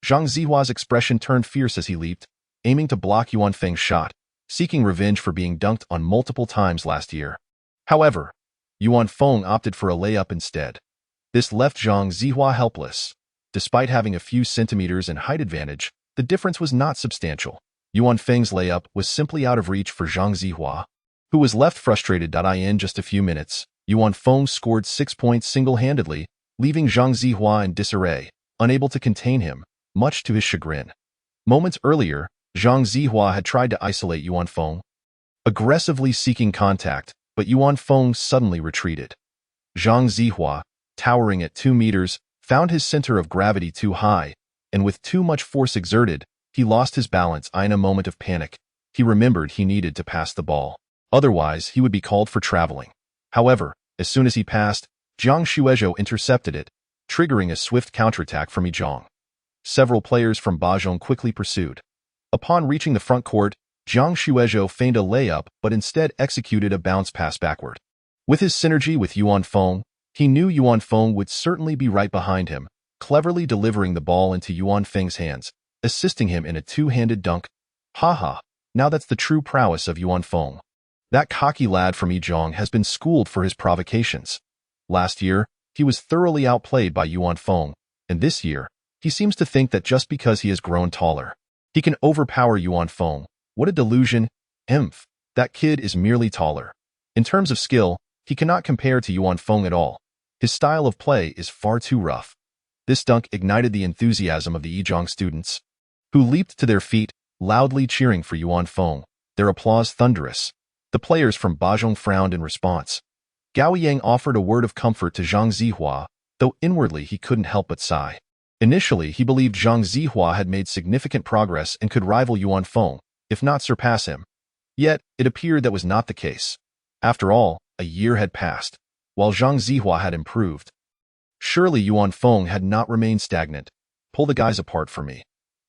Zhang Zihua's expression turned fierce as he leaped, aiming to block Yuan Feng's shot, seeking revenge for being dunked on multiple times last year. However, Yuan Feng opted for a layup instead. This left Zhang Zihua helpless. Despite having a few centimeters in height advantage, the difference was not substantial. Yuan Feng's layup was simply out of reach for Zhang Zihua, who was left frustrated. In just a few minutes, Yuan Feng scored 6 points single-handedly, leaving Zhang Zihua in disarray, unable to contain him, much to his chagrin. Moments earlier, Zhang Zihua had tried to isolate Yuan Feng, aggressively seeking contact, but Yuan Feng suddenly retreated. Zhang Zihua, towering at 2 meters, found his center of gravity too high, and with too much force exerted, he lost his balance. In a moment of panic, he remembered he needed to pass the ball. Otherwise, he would be called for traveling. However, as soon as he passed, Jiang Shuezhou intercepted it, triggering a swift counterattack from Yizhong. Several players from Bajong quickly pursued. Upon reaching the front court, Jiang Shuezhou feigned a layup but instead executed a bounce pass backward. With his synergy with Yuan Feng, he knew Yuan Feng would certainly be right behind him, cleverly delivering the ball into Yuan Feng's hands, assisting him in a two-handed dunk. Haha, now that's the true prowess of Yuan Feng. That cocky lad from Yizhong has been schooled for his provocations. Last year, he was thoroughly outplayed by Yuan Feng, and this year, he seems to think that just because he has grown taller, he can overpower Yuan Feng. What a delusion. Emph, that kid is merely taller. In terms of skill, he cannot compare to Yuan Feng at all. His style of play is far too rough. This dunk ignited the enthusiasm of the Yizhong students, who leaped to their feet, loudly cheering for Yuan Feng, their applause thunderous. The players from Bajong frowned in response. Gao Yang offered a word of comfort to Zhang Zihua, though inwardly he couldn't help but sigh. Initially, he believed Zhang Zihua had made significant progress and could rival Yuan Feng, if not surpass him. Yet, it appeared that was not the case. After all, a year had passed, while Zhang Zihua had improved. Surely Yuan Feng had not remained stagnant. Pull the guys apart for me.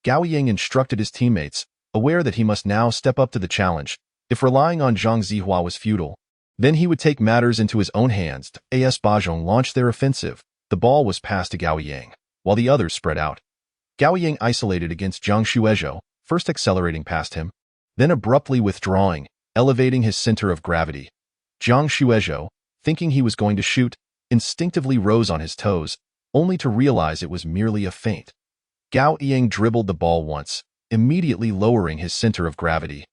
Gao Yang instructed his teammates, aware that he must now step up to the challenge. If relying on Zhang Zihua was futile, then he would take matters into his own hands. As Bajong launched their offensive, the ball was passed to Gao Yang, while the others spread out. Gao Yang isolated against Jiang Shuezhou, first accelerating past him, then abruptly withdrawing, elevating his center of gravity. Jiang Shuezhou, thinking he was going to shoot, instinctively rose on his toes, only to realize it was merely a feint. Gao Yang dribbled the ball once, immediately lowering his center of gravity.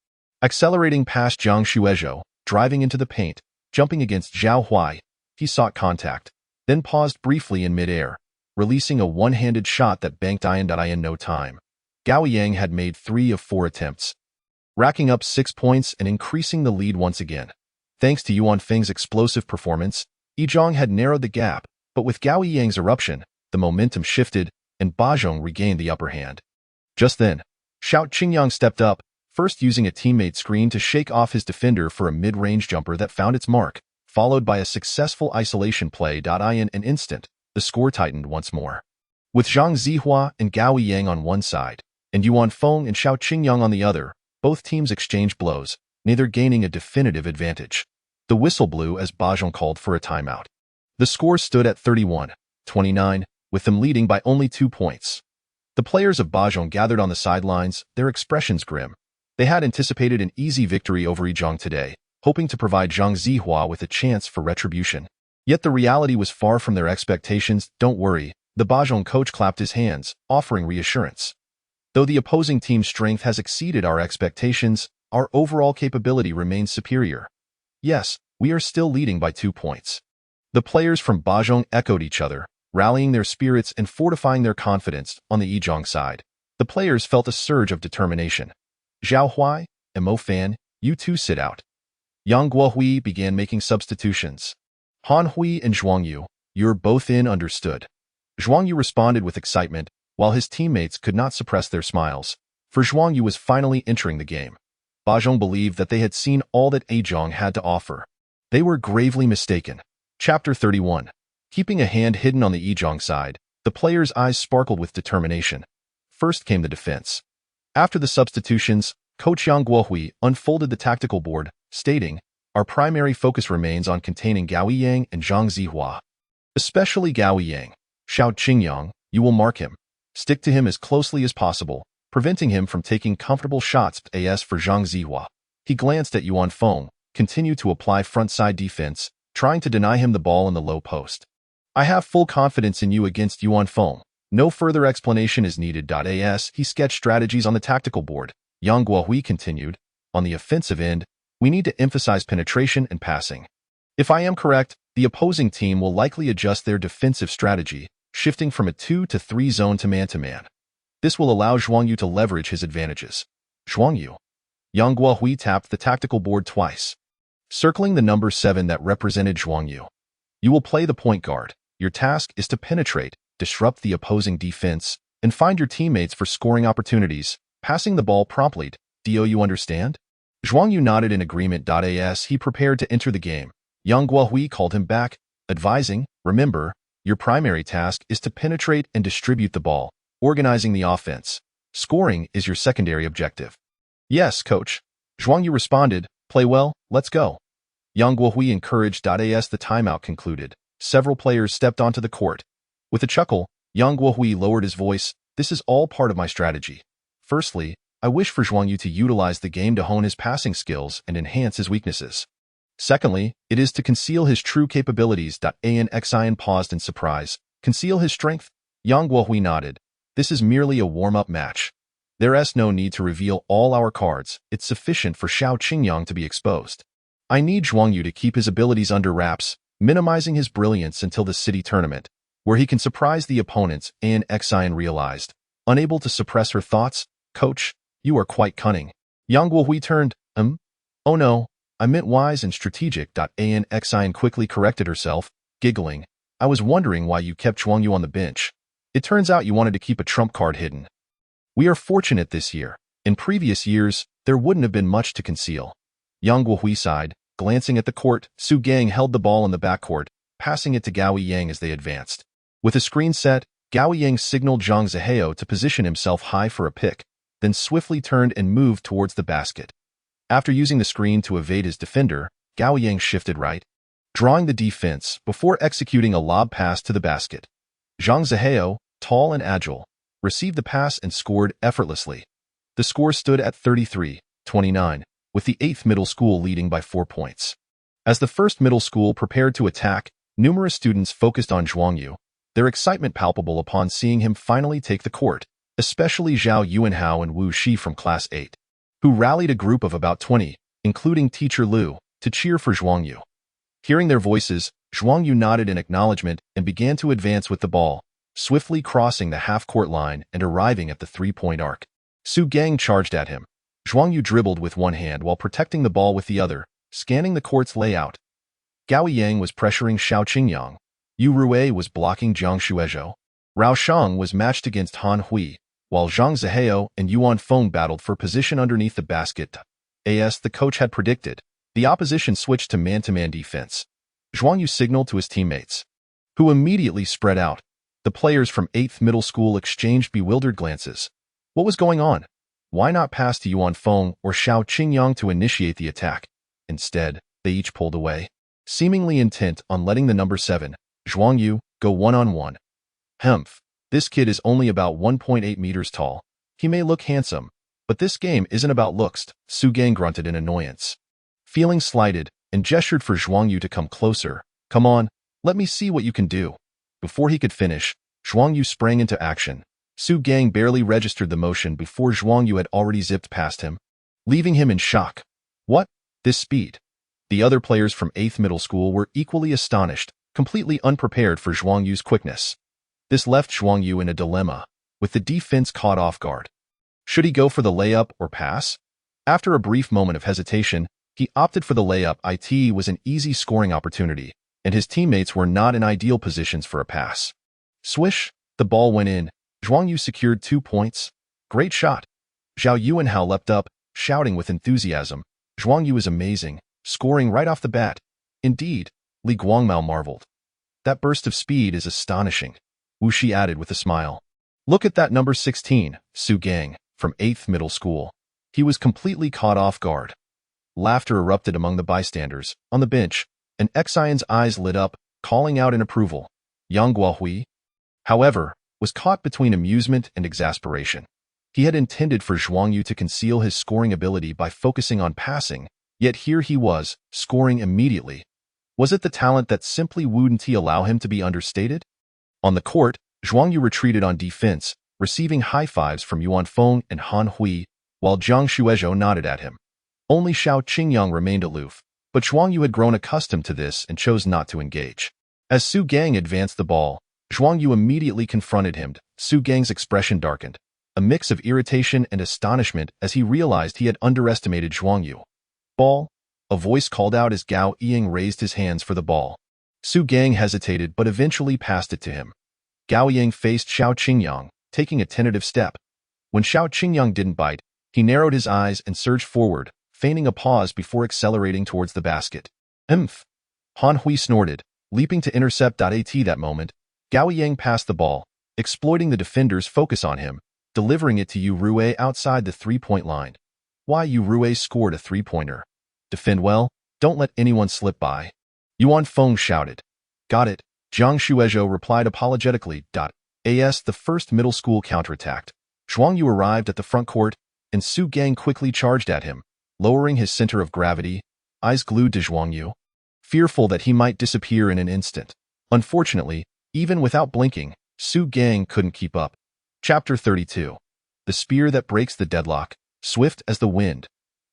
Accelerating past Jiang Shuezhou, driving into the paint, jumping against Zhao Huai, he sought contact, then paused briefly in midair, releasing a one-handed shot that banked in no time. Gao Yang had made 3 of 4 attempts, racking up 6 points and increasing the lead once again. Thanks to Yuan Feng's explosive performance, Yizhong had narrowed the gap, but with Gao Yang's eruption, the momentum shifted, and Bajong regained the upper hand. Just then, Xiao Qingyang stepped up, first using a teammate screen to shake off his defender for a mid-range jumper that found its mark, followed by a successful isolation play. In an instant, the score tightened once more. With Zhang Zihua and Gao Yang on one side, and Yuan Feng and Xiao Qingyang on the other, both teams exchanged blows, neither gaining a definitive advantage. The whistle blew as Bajong called for a timeout. The score stood at 31-29, with them leading by only 2 points. The players of Bajong gathered on the sidelines, their expressions grim. They had anticipated an easy victory over Yizhang today, hoping to provide Zhang Zihua with a chance for retribution. Yet the reality was far from their expectations. Don't worry, the Bajong coach clapped his hands, offering reassurance. Though the opposing team's strength has exceeded our expectations, our overall capability remains superior. Yes, we are still leading by 2 points. The players from Bajong echoed each other, rallying their spirits and fortifying their confidence on the Yizhang side. The players felt a surge of determination. Zhao Huai and Mo Fan, you two sit out. Yang Guohui began making substitutions. Han Hui and Zhuang Yu, you're both in, understood. Zhuang Yu responded with excitement, while his teammates could not suppress their smiles, for Zhuang Yu was finally entering the game. Bajong believed that they had seen all that Yizhang had to offer. They were gravely mistaken. Chapter 31. Keeping a hand hidden on the Yizhang side, the players' eyes sparkled with determination. First came the defense. After the substitutions, Coach Yang Guohui unfolded the tactical board, stating, "Our primary focus remains on containing Gao Yang and Zhang Zihua. Especially Gao Yang. Xiao Qingyang, you will mark him. Stick to him as closely as possible, preventing him from taking comfortable shots. As for Zhang Zihua." He glanced at Yuan Feng, continued to apply front-side defense, trying to deny him the ball in the low post. "I have full confidence in you against Yuan Feng. No further explanation is needed." As he sketched strategies on the tactical board, Yang Guohui continued, "On the offensive end, we need to emphasize penetration and passing. If I am correct, the opposing team will likely adjust their defensive strategy, shifting from a 2-3 zone to man-to-man. This will allow Zhuang Yu to leverage his advantages." Zhuang Yu. Yang Guohui tapped the tactical board twice, circling the number 7 that represented Zhuang Yu. "You will play the point guard. Your task is to penetrate, disrupt the opposing defense, and find your teammates for scoring opportunities, passing the ball promptly. Do you understand?" Zhuang Yu nodded in agreement. As he prepared to enter the game, Yang Guohui called him back, advising, "Remember, your primary task is to penetrate and distribute the ball, organizing the offense. Scoring is your secondary objective." "Yes, coach." Zhuang Yu responded, "Play well, let's go." Yang Guohui encouraged. As the timeout concluded, several players stepped onto the court. With a chuckle, Yang Guohui lowered his voice, "This is all part of my strategy. Firstly, I wish for Zhuang Yu to utilize the game to hone his passing skills and enhance his weaknesses. Secondly, it is to conceal his true capabilities. Xian paused in surprise. "Conceal his strength?" Yang Guohui nodded. "This is merely a warm-up match. There's no need to reveal all our cards. It's sufficient for Xiao Qingyang to be exposed. I need Zhuang Yu to keep his abilities under wraps, minimizing his brilliance until the city tournament, where he can surprise the opponents." Xian realized. Unable to suppress her thoughts, "Coach, you are quite cunning." Yang Guohui turned, "Oh no, I meant wise and strategic." Xian quickly corrected herself, giggling. "I was wondering why you kept Zhuang Yu on the bench. It turns out you wanted to keep a trump card hidden. We are fortunate this year. In previous years, there wouldn't have been much to conceal." Yang Guohui sighed, glancing at the court. Su Gang held the ball in the backcourt, passing it to Gao Yang as they advanced. With a screen set, Gao Yang signaled Zhang Zihao to position himself high for a pick, then swiftly turned and moved towards the basket. After using the screen to evade his defender, Gao Yang shifted right, drawing the defense before executing a lob pass to the basket. Zhang Zihao, tall and agile, received the pass and scored effortlessly. The score stood at 33-29, with the 8th middle school leading by 4 points. As the 1st middle school prepared to attack, numerous students focused on Zhuang Yu, their excitement palpable upon seeing him finally take the court, especially Zhao Yuanhao and Wu Shi from Class 8, who rallied a group of about 20, including Teacher Liu, to cheer for Zhuang Yu. Hearing their voices, Zhuang Yu nodded in acknowledgement and began to advance with the ball, swiftly crossing the half-court line and arriving at the 3-point arc. Su Gang charged at him. Zhuang Yu dribbled with one hand while protecting the ball with the other, scanning the court's layout. Gao Yang was pressuring Xiao Qingyang. Yu Rue was blocking Jiang Shuezhou. Rao Shang was matched against Han Hui, while Zhang Zihao and Yuan Feng battled for position underneath the basket. As the coach had predicted, the opposition switched to man-to-man defense. Zhuang Yu signaled to his teammates, who immediately spread out. The players from 8th Middle School exchanged bewildered glances. What was going on? Why not pass to Yuan Feng or Xiao Qingyang to initiate the attack? Instead, they each pulled away, seemingly intent on letting the number 7, Zhuang Yu, go one-on-one. Humph, this kid is only about 1.8 meters tall. He may look handsome, but this game isn't about looks, Su Gang grunted in annoyance. Feeling slighted, and gestured for Zhuang Yu to come closer. Come on, let me see what you can do. Before he could finish, Zhuang Yu sprang into action. Su Gang barely registered the motion before Zhuang Yu had already zipped past him, leaving him in shock. What? This speed? The other players from 8th Middle School were equally astonished, completely unprepared for Zhuang Yu's quickness. This left Zhuang Yu in a dilemma, with the defense caught off guard. Should he go for the layup or pass? After a brief moment of hesitation, he opted for the layup. It was an easy scoring opportunity, and his teammates were not in ideal positions for a pass. Swish, the ball went in. Zhuang Yu secured 2 points. Great shot. Zhao Yuanhao leapt up, shouting with enthusiasm. Zhuang Yu is amazing, scoring right off the bat. Indeed, Li Guangmao marveled. That burst of speed is astonishing, Wu Shi added with a smile. Look at that number 16, Su Gang, from 8th Middle School. He was completely caught off guard. Laughter erupted among the bystanders. On the bench, and Xian's eyes lit up, calling out in approval. Yang Guohui, however, was caught between amusement and exasperation. He had intended for Zhuang Yu to conceal his scoring ability by focusing on passing, yet here he was, scoring immediately. Was it the talent that simply wouldn't allow him to be understated? On the court, Zhuang Yu retreated on defense, receiving high fives from Yuan Feng and Han Hui, while Zhang Shuezhou nodded at him. Only Xiao Qingyang remained aloof, but Zhuang Yu had grown accustomed to this and chose not to engage. As Su Gang advanced the ball, Zhuang Yu immediately confronted him. Su Gang's expression darkened, a mix of irritation and astonishment as he realized he had underestimated Zhuang Yu. Ball? A voice called out as Gao Ying raised his hands for the ball. Su Gang hesitated but eventually passed it to him. Gao Ying faced Xiao Qingyang, taking a tentative step. When Xiao Qingyang didn't bite, he narrowed his eyes and surged forward, feigning a pause before accelerating towards the basket. Emph! Han Hui snorted, leaping to intercept. At that moment, Gao Yang passed the ball, exploiting the defender's focus on him, delivering it to Yu Rue outside the three-point line. Why Yu Rue scored a three-pointer. Defend well, don't let anyone slip by. Yuan Feng shouted. Got it, Zhang Shuezhou replied apologetically. As the 1st Middle School counterattacked, Zhuang Yu arrived at the front court, and Su Gang quickly charged at him, lowering his center of gravity, eyes glued to Zhuang Yu, fearful that he might disappear in an instant. Unfortunately, even without blinking, Su Gang couldn't keep up. Chapter 32. The Spear That Breaks the Deadlock, swift as the wind.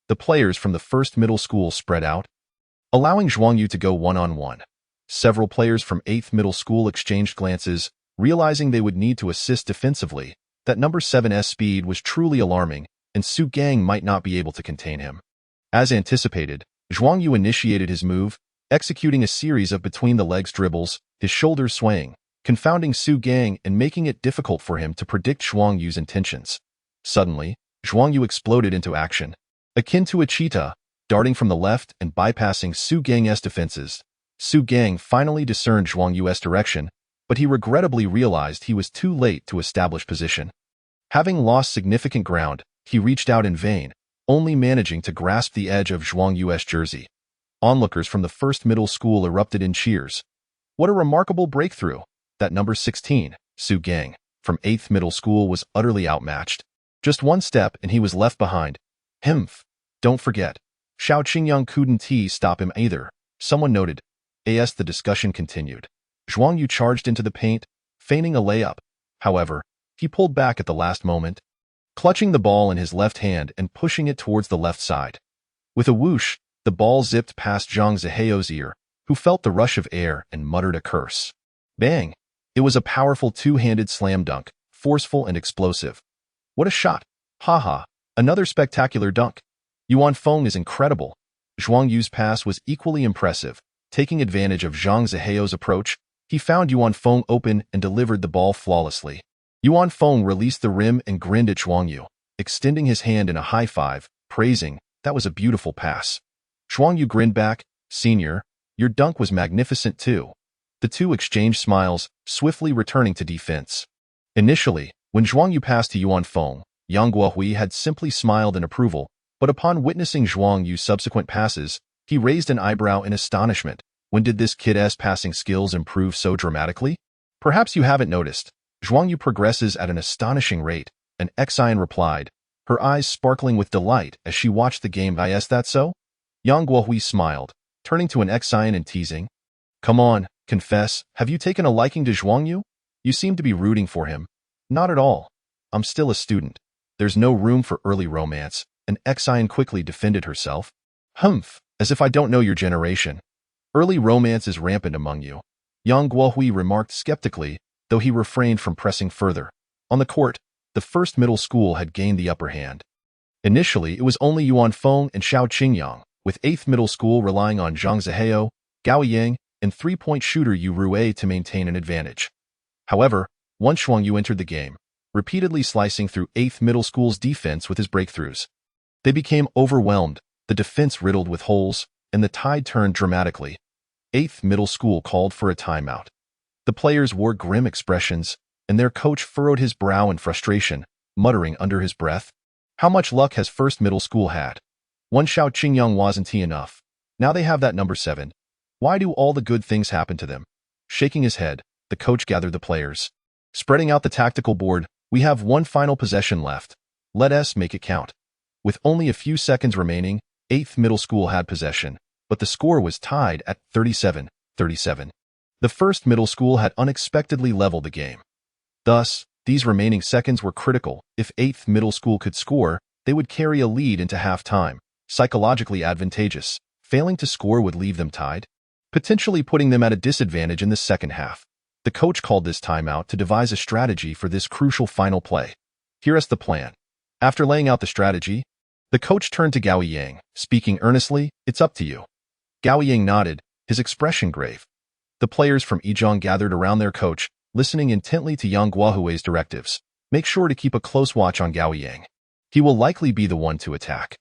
The players from the 1st Middle School spread out, allowing Zhuang Yu to go one-on-one. Several players from 8th Middle School exchanged glances, realizing they would need to assist defensively. That number 7's speed was truly alarming, and Su Gang might not be able to contain him. As anticipated, Zhuang Yu initiated his move, executing a series of between-the-legs dribbles, his shoulders swaying, confounding Su Gang and making it difficult for him to predict Zhuang Yu's intentions. Suddenly, Zhuang Yu exploded into action, akin to a cheetah, darting from the left and bypassing Su Gang's defenses. Su Gang finally discerned Zhuang Yu's direction, but he regrettably realized he was too late to establish position. Having lost significant ground, he reached out in vain, only managing to grasp the edge of Zhuang Yu's jersey. Onlookers from the 1st Middle School erupted in cheers. What a remarkable breakthrough! That number 16, Su Gang, from 8th Middle School was utterly outmatched. Just one step and he was left behind. Humph! Don't forget, Xiao Qingyang couldn't stop him either, someone noted. As the discussion continued, Zhuang Yu charged into the paint, feigning a layup. However, he pulled back at the last moment, clutching the ball in his left hand and pushing it towards the left side. With a whoosh, the ball zipped past Zhang Zihao's ear, who felt the rush of air and muttered a curse. Bang! It was a powerful two-handed slam dunk, forceful and explosive. What a shot! Haha, another spectacular dunk. Yuan Feng is incredible. Zhuang Yu's pass was equally impressive, taking advantage of Zhang Zihao's approach. He found Yuan Feng open and delivered the ball flawlessly. Yuan Feng released the rim and grinned at Zhuang Yu, extending his hand in a high five, praising, "That was a beautiful pass." Zhuang Yu grinned back, "Senior, your dunk was magnificent too." The two exchanged smiles, swiftly returning to defense. Initially, when Zhuang Yu passed to Yuan Feng, Yang Guohui had simply smiled in approval, but upon witnessing Zhuang Yu's subsequent passes, he raised an eyebrow in astonishment. When did this kid's passing skills improve so dramatically? Perhaps you haven't noticed. Zhuang Yu progresses at an astonishing rate, and Xian replied, her eyes sparkling with delight as she watched the game. Is that so? Yang Guohui smiled, turning to an Xian and teasing, "Come on, confess, have you taken a liking to Zhuang Yu? You seem to be rooting for him." "Not at all. I'm still a student. There's no room for early romance," and Xian quickly defended herself. "Humph, as if I don't know your generation. Early romance is rampant among you," Yang Guohui remarked skeptically, though he refrained from pressing further. On the court, the first middle school had gained the upper hand. Initially, it was only Yuan Feng and Xiao Qingyang, with 8th middle school relying on Zhang Zihao, Gao Yang, and three-point shooter Yu Rue to maintain an advantage. However, once Zhuang Yu entered the game, repeatedly slicing through 8th middle school's defense with his breakthroughs, they became overwhelmed, the defense riddled with holes, and the tide turned dramatically. 8th middle school called for a timeout. The players wore grim expressions, and their coach furrowed his brow in frustration, muttering under his breath, "How much luck has 1st middle school had? One Xiao Qingyang wasn't enough. Now they have that number 7. Why do all the good things happen to them?" Shaking his head, the coach gathered the players. Spreading out the tactical board, "We have one final possession left. Let us make it count." With only a few seconds remaining, 8th middle school had possession, but the score was tied at 37-37. The 1st middle school had unexpectedly leveled the game. Thus, these remaining seconds were critical. If 8th middle school could score, they would carry a lead into halftime, psychologically advantageous. Failing to score would leave them tied, potentially putting them at a disadvantage in the second half. The coach called this timeout to devise a strategy for this crucial final play. Here's the plan. After laying out the strategy, the coach turned to Gao Yang, speaking earnestly, "It's up to you." Gao Yang nodded, his expression grave. The players from Yizhang gathered around their coach, listening intently to Yang Guohui's directives. "Make sure to keep a close watch on Gao Yang. He will likely be the one to attack.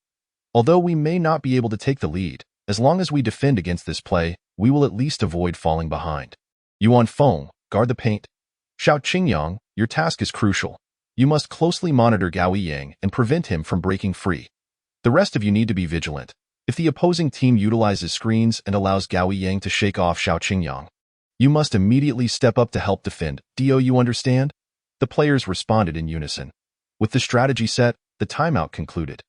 Although we may not be able to take the lead, as long as we defend against this play, we will at least avoid falling behind. Yuan Feng, guard the paint. Xiao Qingyang, your task is crucial. You must closely monitor Gao Yang and prevent him from breaking free. The rest of you need to be vigilant. If the opposing team utilizes screens and allows Gao Yang to shake off Xiao Qingyang, you must immediately step up to help defend. Do you understand?" The players responded in unison. With the strategy set, the timeout concluded.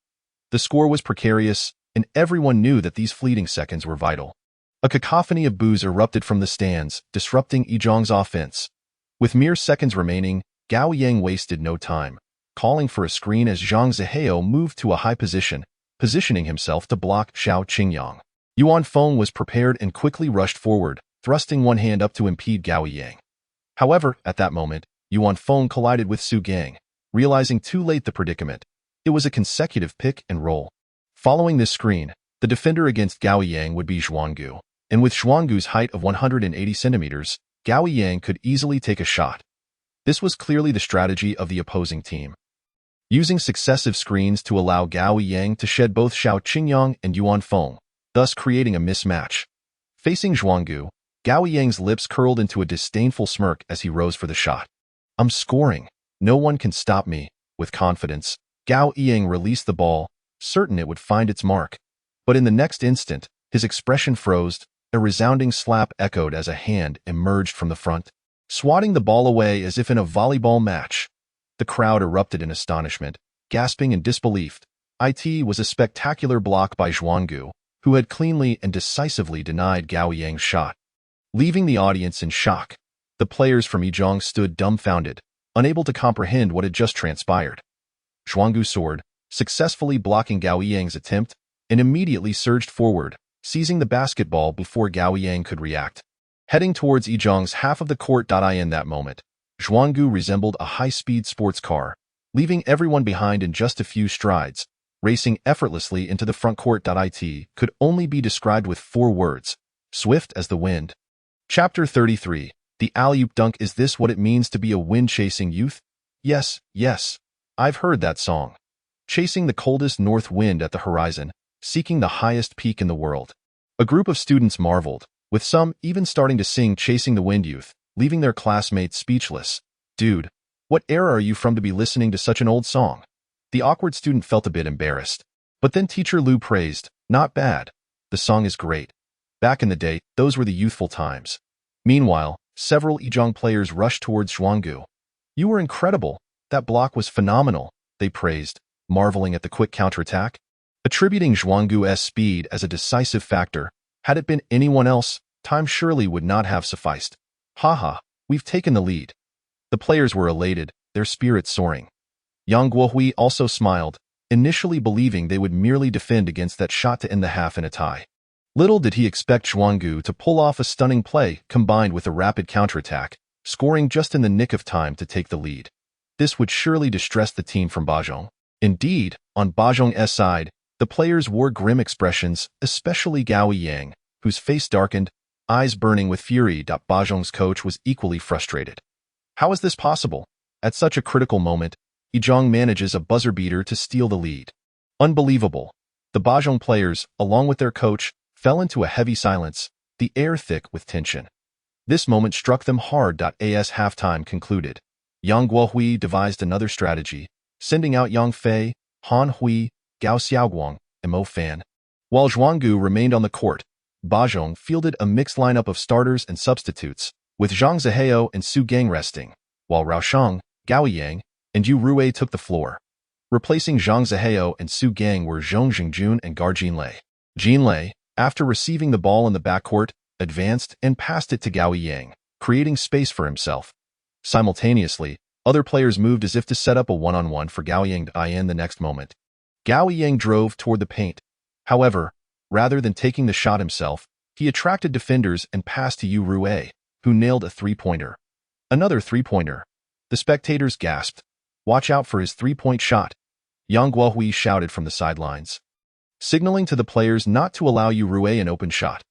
The score was precarious, and everyone knew that these fleeting seconds were vital. A cacophony of boos erupted from the stands, disrupting Yizhang's offense. With mere seconds remaining, Gao Yang wasted no time, calling for a screen as Zhang Zihao moved to a high position, positioning himself to block Xiao Qingyang. Yuan Feng was prepared and quickly rushed forward, thrusting one hand up to impede Gao Yang. However, at that moment, Yuan Feng collided with Su Gang, realizing too late the predicament. It was a consecutive pick and roll. Following this screen, the defender against Gao Yang would be Zhuang Yu, and with Zhuang Yu's height of 180 centimeters, Gao Yang could easily take a shot. This was clearly the strategy of the opposing team, using successive screens to allow Gao Yang to shed both Xiao Qingyang and Yuan Feng, thus creating a mismatch. Facing Zhuang Yu, Gao Yang's lips curled into a disdainful smirk as he rose for the shot. "I'm scoring. No one can stop me." With confidence, Gao Yang released the ball, certain it would find its mark. But in the next instant, his expression froze, a resounding slap echoed as a hand emerged from the front, swatting the ball away as if in a volleyball match. The crowd erupted in astonishment, gasping in disbelief. It was a spectacular block by Zhuang Yu, who had cleanly and decisively denied Gao Yang's shot. Leaving the audience in shock, the players from Yizhang stood dumbfounded, unable to comprehend what had just transpired. Zhuang Yu soared, successfully blocking Gao Yang's attempt, and immediately surged forward, seizing the basketball before Gao Yang could react. Heading towards Yizhang's half of the court. In that moment, Zhuang Yu resembled a high-speed sports car, leaving everyone behind in just a few strides, racing effortlessly into the front court. It could only be described with 4 words: swift as the wind. Chapter 33. The alley-oop dunk. Is this what it means to be a wind-chasing youth? Yes, yes. I've heard that song. Chasing the coldest north wind at the horizon, seeking the highest peak in the world. A group of students marveled, with some even starting to sing Chasing the Wind Youth, leaving their classmates speechless. Dude, what era are you from to be listening to such an old song? The awkward student felt a bit embarrassed. But then Teacher Lu praised, not bad. The song is great. Back in the day, those were the youthful times. Meanwhile, several Yizhong players rushed towards Zhuang Yu. You were incredible. That block was phenomenal, they praised, marveling at the quick counterattack. Attributing Zhuang Yu's speed as a decisive factor, had it been anyone else, time surely would not have sufficed. Haha, we've taken the lead. The players were elated, their spirits soaring. Yang Guohui also smiled, initially believing they would merely defend against that shot to end the half in a tie. Little did he expect Zhuang Yu to pull off a stunning play combined with a rapid counterattack, scoring just in the nick of time to take the lead. This would surely distress the team from Bajong. Indeed, on Bajong's side, the players wore grim expressions, especially Gao Yang, whose face darkened, eyes burning with fury. Bajong's coach was equally frustrated. How is this possible? At such a critical moment, Yizhong manages a buzzer beater to steal the lead. Unbelievable. The Bajong players, along with their coach, fell into a heavy silence, the air thick with tension. This moment struck them hard. As halftime concluded, Yang Guohui devised another strategy, sending out Yang Fei, Han Hui, Gao Xiaoguang, and Mo Fan. While Zhuang Yu remained on the court, Bajong fielded a mixed lineup of starters and substitutes, with Zhang Zihao and Su Gang resting, while Rao Sheng, Gao Yang, and Yu Rui took the floor. Replacing Zhang Zihao and Su Gang were Zhong Jingjun and Gar Jinlei. Jinlei, after receiving the ball in the backcourt, advanced and passed it to Gao Yang, creating space for himself. Simultaneously, other players moved as if to set up a one-on-one for Gao Yang to in the next moment. Gao Yang drove toward the paint. However, rather than taking the shot himself, he attracted defenders and passed to Yu Rui, who nailed a three-pointer. Another three-pointer. The spectators gasped. Watch out for his three-point shot, Yang Guohui shouted from the sidelines, signaling to the players not to allow Yu Rui an open shot.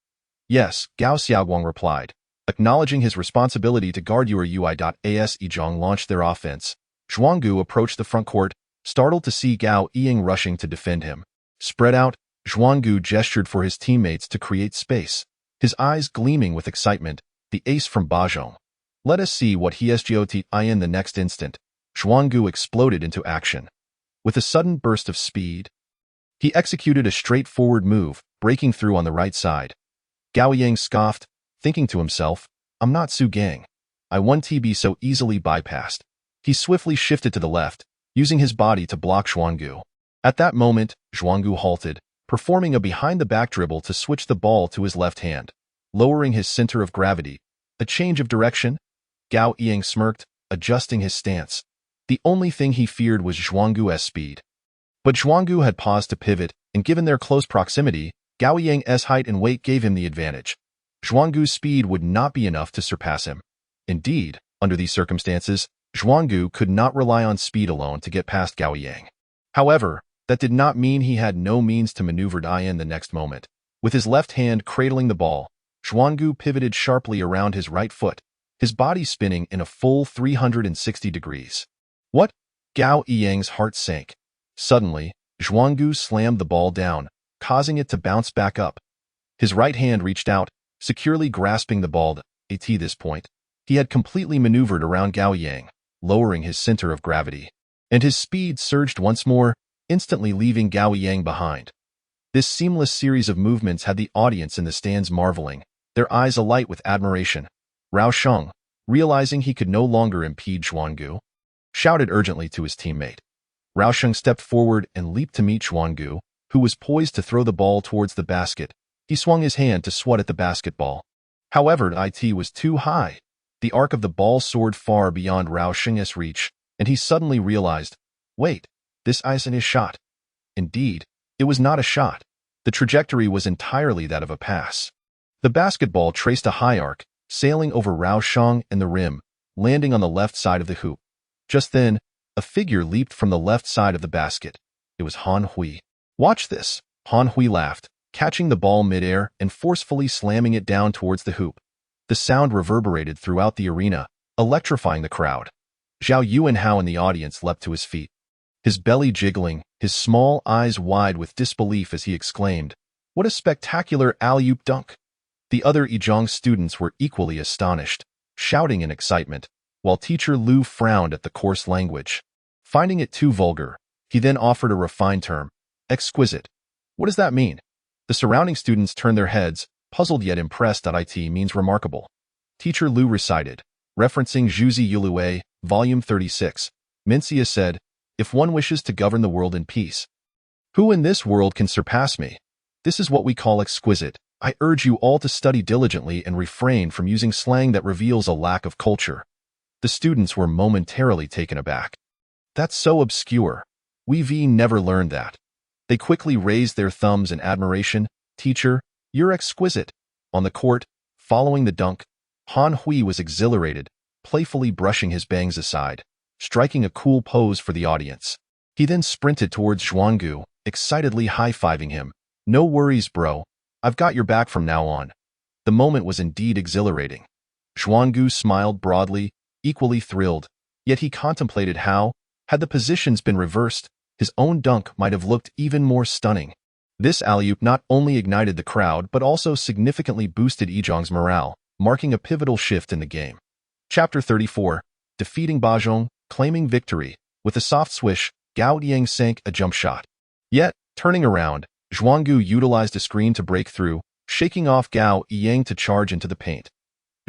Yes, Gao Xiaoguang replied, acknowledging his responsibility to guard Yu Rui. As Yizhong launched their offense, Zhuang Yu approached the front court, startled to see Gao Yang rushing to defend him. Spread out, Zhuang Yu gestured for his teammates to create space, his eyes gleaming with excitement, the ace from Bajong. Let us see what he has got in the next instant. Zhuang Yu exploded into action. With a sudden burst of speed, he executed a straightforward move, breaking through on the right side. Gao Yang scoffed, thinking to himself, I'm not Su Gang. I won TB so easily bypassed. He swiftly shifted to the left, using his body to block Zhuang Yu. At that moment, Zhuang Yu halted, performing a behind-the-back dribble to switch the ball to his left hand, lowering his center of gravity. A change of direction? Gao Yang smirked, adjusting his stance. The only thing he feared was Zhuang Yu's speed. But Zhuang Yu had paused to pivot, and given their close proximity, Gao Yang's height and weight gave him the advantage. Zhuang Yu's speed would not be enough to surpass him. Indeed, under these circumstances, Zhuang Yu could not rely on speed alone to get past Gao Yang. However, that did not mean he had no means to maneuver in the next moment. With his left hand cradling the ball, Zhuang Yu pivoted sharply around his right foot, his body spinning in a full 360 degrees. What? Gao Yang's heart sank. Suddenly, Zhuang Yu slammed the ball down, causing it to bounce back up. His right hand reached out, securely grasping the ball. At this point, he had completely maneuvered around Gao Yang, lowering his center of gravity. And his speed surged once more, instantly leaving Gao Yang behind. This seamless series of movements had the audience in the stands marveling, their eyes alight with admiration. Rao Sheng, realizing he could no longer impede Zhuang Yu, shouted urgently to his teammate. Rao Sheng stepped forward and leaped to meet Zhuang Yu, who was poised to throw the ball towards the basket. He swung his hand to swat at the basketball. However, it was too high. The arc of the ball soared far beyond Rao Sheng's reach, and he suddenly realized, wait, this isn't his shot. Indeed, it was not a shot. The trajectory was entirely that of a pass. The basketball traced a high arc, sailing over Rao Sheng and the rim, landing on the left side of the hoop. Just then, a figure leaped from the left side of the basket. It was Han Hui. Watch this, Han Hui laughed, catching the ball midair and forcefully slamming it down towards the hoop. The sound reverberated throughout the arena, electrifying the crowd. Zhao Yuanhao in the audience leapt to his feet, his belly jiggling, his small eyes wide with disbelief as he exclaimed, "What a spectacular alley-oop dunk!" The other Yizhang students were equally astonished, shouting in excitement, while teacher Lu frowned at the coarse language. Finding it too vulgar, he then offered a refined term, "exquisite." What does that mean? The surrounding students turned their heads, puzzled yet impressed. It means remarkable. Teacher Lu recited, referencing Zhuzi Yulue, Volume 36. Mencia said, "If one wishes to govern the world in peace, who in this world can surpass me? This is what we call exquisite. I urge you all to study diligently and refrain from using slang that reveals a lack of culture." The students were momentarily taken aback. "That's so obscure. We've never learned that." They quickly raised their thumbs in admiration. "Teacher, you're exquisite." On the court, following the dunk, Han Hui was exhilarated, playfully brushing his bangs aside, striking a cool pose for the audience. He then sprinted towards Zhuang Yu, excitedly high-fiving him. "No worries, bro. I've got your back from now on." The moment was indeed exhilarating. Zhuang Yu smiled broadly, equally thrilled, yet he contemplated how, had the positions been reversed, his own dunk might have looked even more stunning. This alley-oop not only ignited the crowd but also significantly boosted Yizhang's morale, marking a pivotal shift in the game. Chapter 34. Defeating Bajong, claiming victory. With a soft swish, Gao Yang sank a jump shot. Yet, turning around, Zhuang Yu utilized a screen to break through, shaking off Gao Yang to charge into the paint.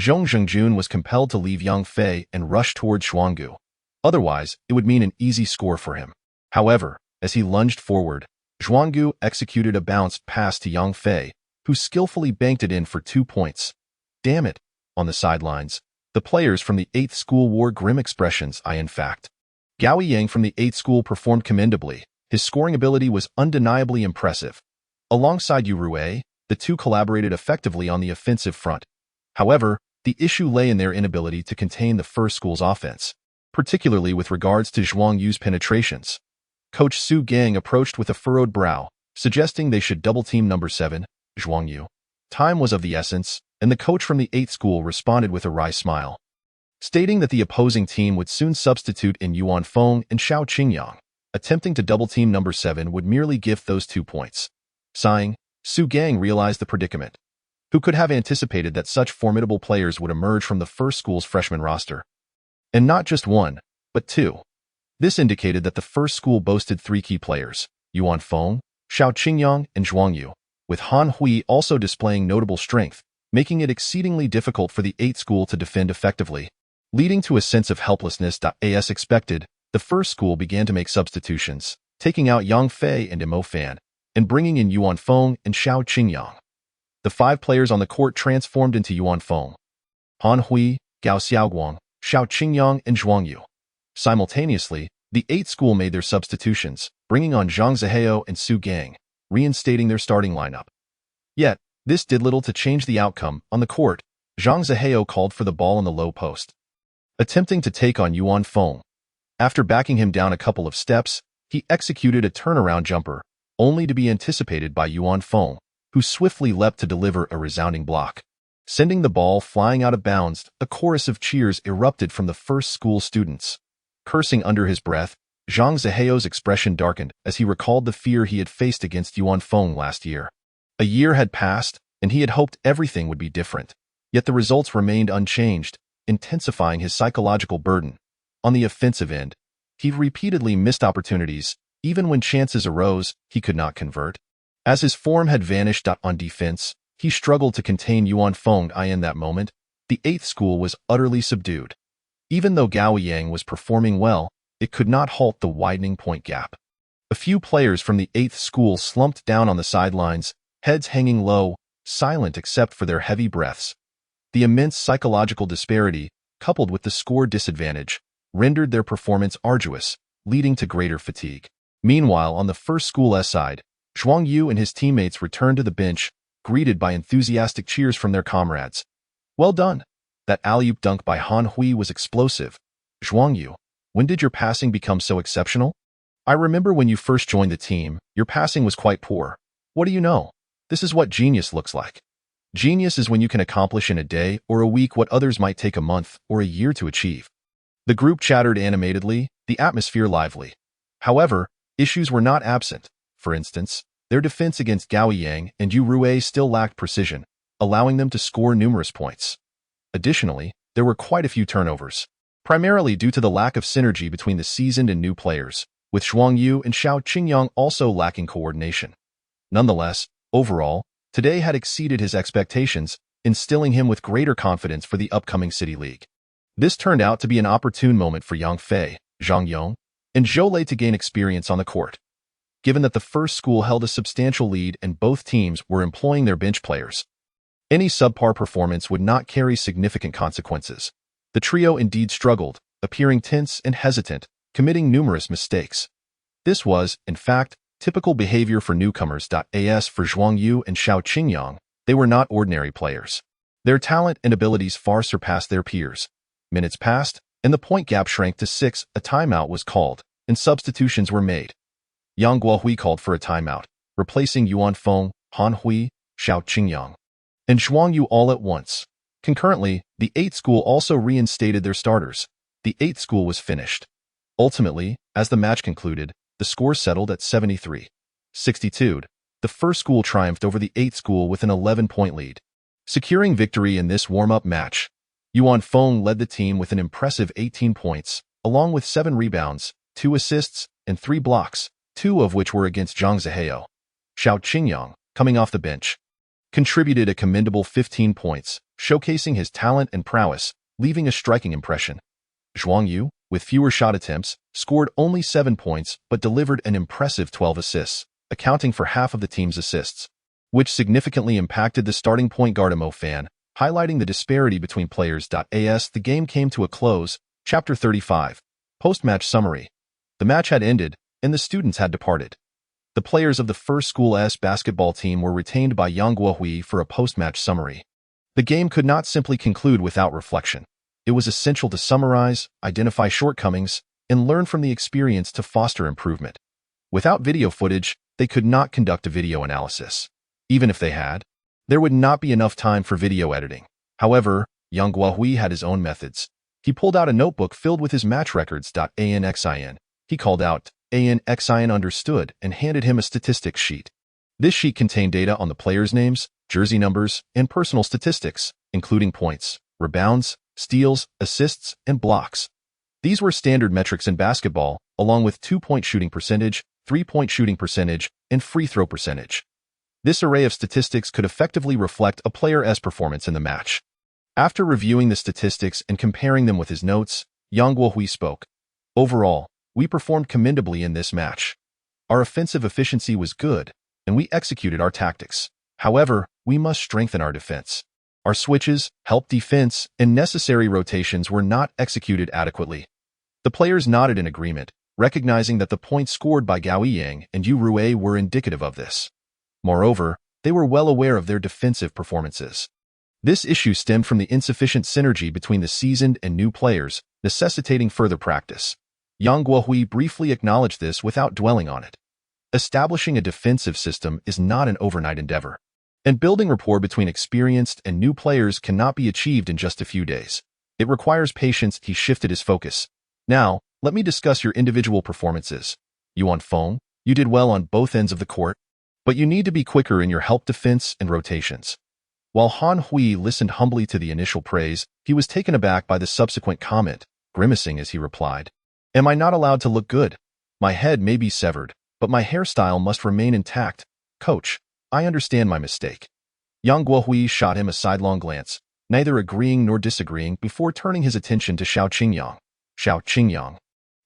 Zhong Zhengjun was compelled to leave Yang Fei and rush towards Zhuang Yu. Otherwise, it would mean an easy score for him. However, as he lunged forward, Zhuang Yu executed a bounce pass to Yang Fei, who skillfully banked it in for 2 points. "Damn it." On the sidelines, the players from the 8th school wore grim expressions. In fact, Gao Yang from the 8th school performed commendably. His scoring ability was undeniably impressive. Alongside Yu Rue, the two collaborated effectively on the offensive front. However, the issue lay in their inability to contain the first school's offense, particularly with regards to Zhuang Yu's penetrations. Coach Su Gang approached with a furrowed brow, suggesting they should double-team number 7, Zhuang Yu. Time was of the essence, and the coach from the 8th school responded with a wry smile, stating that the opposing team would soon substitute in Yuan Feng and Xiao Qingyang. Attempting to double-team number 7 would merely gift those 2 points. Sighing, Su Gang realized the predicament. Who could have anticipated that such formidable players would emerge from the first school's freshman roster? And not just one, but 2. This indicated that the first school boasted 3 key players, Yuan Feng, Xiao Qingyang, and Zhuang Yu, with Han Hui also displaying notable strength, making it exceedingly difficult for the 8th school to defend effectively. Leading to a sense of helplessness. As expected, the first school began to make substitutions, taking out Yang Fei and Mo Fan, and bringing in Yuan Feng and Xiao Qingyang. The 5 players on the court transformed into Yuan Feng, Han Hui, Gao Xiaoguang, Xiao Qingyang, and Zhuang Yu. Simultaneously, the 8th school made their substitutions, bringing on Zhang Zihao and Su Gang, reinstating their starting lineup. Yet, this did little to change the outcome. On the court, Zhang Zihao called for the ball on the low post, attempting to take on Yuan Feng. After backing him down a couple of steps, he executed a turnaround jumper, only to be anticipated by Yuan Feng, who swiftly leapt to deliver a resounding block. Sending the ball flying out of bounds, a chorus of cheers erupted from the first school students. Cursing under his breath, Zhang Zihao's expression darkened as he recalled the fear he had faced against Yuan Feng last year. A year had passed, and he had hoped everything would be different. Yet the results remained unchanged, intensifying his psychological burden. On the offensive end, he repeatedly missed opportunities. Even when chances arose, he could not convert. As his form had vanished on defense, he struggled to contain Yuan Feng. In that moment, the 8th school was utterly subdued. Even though Gao Yang was performing well, it could not halt the widening point gap. A few players from the 8th school slumped down on the sidelines, heads hanging low, silent except for their heavy breaths. The immense psychological disparity, coupled with the score disadvantage, rendered their performance arduous, leading to greater fatigue. Meanwhile, on the first school side, Zhuang Yu and his teammates returned to the bench, greeted by enthusiastic cheers from their comrades. "Well done." That alley-oop dunk by Han Hui was explosive. "Zhuang Yu, when did your passing become so exceptional? I remember when you first joined the team, your passing was quite poor. What do you know? This is what genius looks like." Genius is when you can accomplish in a day or a week what others might take a month or a year to achieve. The group chattered animatedly, the atmosphere lively. However, issues were not absent. For instance, their defense against Gao Yang and Yu Rui still lacked precision, allowing them to score numerous points. Additionally, there were quite a few turnovers, primarily due to the lack of synergy between the seasoned and new players, with Zhuang Yu and Xiao Qingyang also lacking coordination. Nonetheless, overall, today had exceeded his expectations, instilling him with greater confidence for the upcoming City League. This turned out to be an opportune moment for Yang Fei, Zhang Yu, and Zhou Lei to gain experience on the court. Given that the first school held a substantial lead and both teams were employing their bench players, any subpar performance would not carry significant consequences. The trio indeed struggled, appearing tense and hesitant, committing numerous mistakes. This was, in fact, typical behavior for newcomers. As for Zhuang Yu and Xiao Qingyang, they were not ordinary players. Their talent and abilities far surpassed their peers. Minutes passed, and the point gap shrank to 6. A timeout was called, and substitutions were made. Yang Guohui called for a timeout, replacing Yuan Feng, Han Hui, Xiao Qingyang, and Zhuang Yu all at once. Concurrently, the 8th school also reinstated their starters. The 8th school was finished. Ultimately, as the match concluded, the score settled at 73-62. The first school triumphed over the 8th school with an 11-point lead. Securing victory in this warm-up match, Yuan Feng led the team with an impressive 18 points, along with 7 rebounds, 2 assists, and 3 blocks, 2 of which were against Zhang Zihao. Xiao Qingyang, coming off the bench, contributed a commendable 15 points, showcasing his talent and prowess, leaving a striking impression. Zhuang Yu, with fewer shot attempts, scored only 7 points but delivered an impressive 12 assists, accounting for half of the team's assists, which significantly impacted the starting point guard Mo Fan, highlighting the disparity between players. As the game came to a close, Chapter 35. Post-match summary. The match had ended, and the students had departed. The players of the first school's basketball team were retained by Yang Guohui for a post-match summary. The game could not simply conclude without reflection. It was essential to summarize, identify shortcomings, and learn from the experience to foster improvement. Without video footage, they could not conduct a video analysis. Even if they had, there would not be enough time for video editing. However, Yang Guohui had his own methods. He pulled out a notebook filled with his match records. Anxin. He called out, Anxin understood and handed him a statistics sheet. This sheet contained data on the players' names, jersey numbers, and personal statistics, including points, rebounds, steals, assists, and blocks. These were standard metrics in basketball, along with 2-point shooting percentage, 3-point shooting percentage, and free throw percentage. This array of statistics could effectively reflect a player's performance in the match. After reviewing the statistics and comparing them with his notes, Yang Guohui spoke. Overall, we performed commendably in this match. Our offensive efficiency was good, and we executed our tactics. However, we must strengthen our defense. Our switches, help defense, and necessary rotations were not executed adequately. The players nodded in agreement, recognizing that the points scored by Gao Yang and Yu Rui were indicative of this. Moreover, they were well aware of their defensive performances. This issue stemmed from the insufficient synergy between the seasoned and new players, necessitating further practice. Yang Guohui briefly acknowledged this without dwelling on it. Establishing a defensive system is not an overnight endeavor, and building rapport between experienced and new players cannot be achieved in just a few days. It requires patience. He shifted his focus. Now, let me discuss your individual performances. Yuan Feng, you did well on both ends of the court, but you need to be quicker in your help defense and rotations. While Han Hui listened humbly to the initial praise, he was taken aback by the subsequent comment, grimacing as he replied, "Am I not allowed to look good? My head may be severed, but my hairstyle must remain intact. Coach, I understand my mistake." Yang Guohui shot him a sidelong glance, neither agreeing nor disagreeing, before turning his attention to Xiao Qingyang. Xiao Qingyang,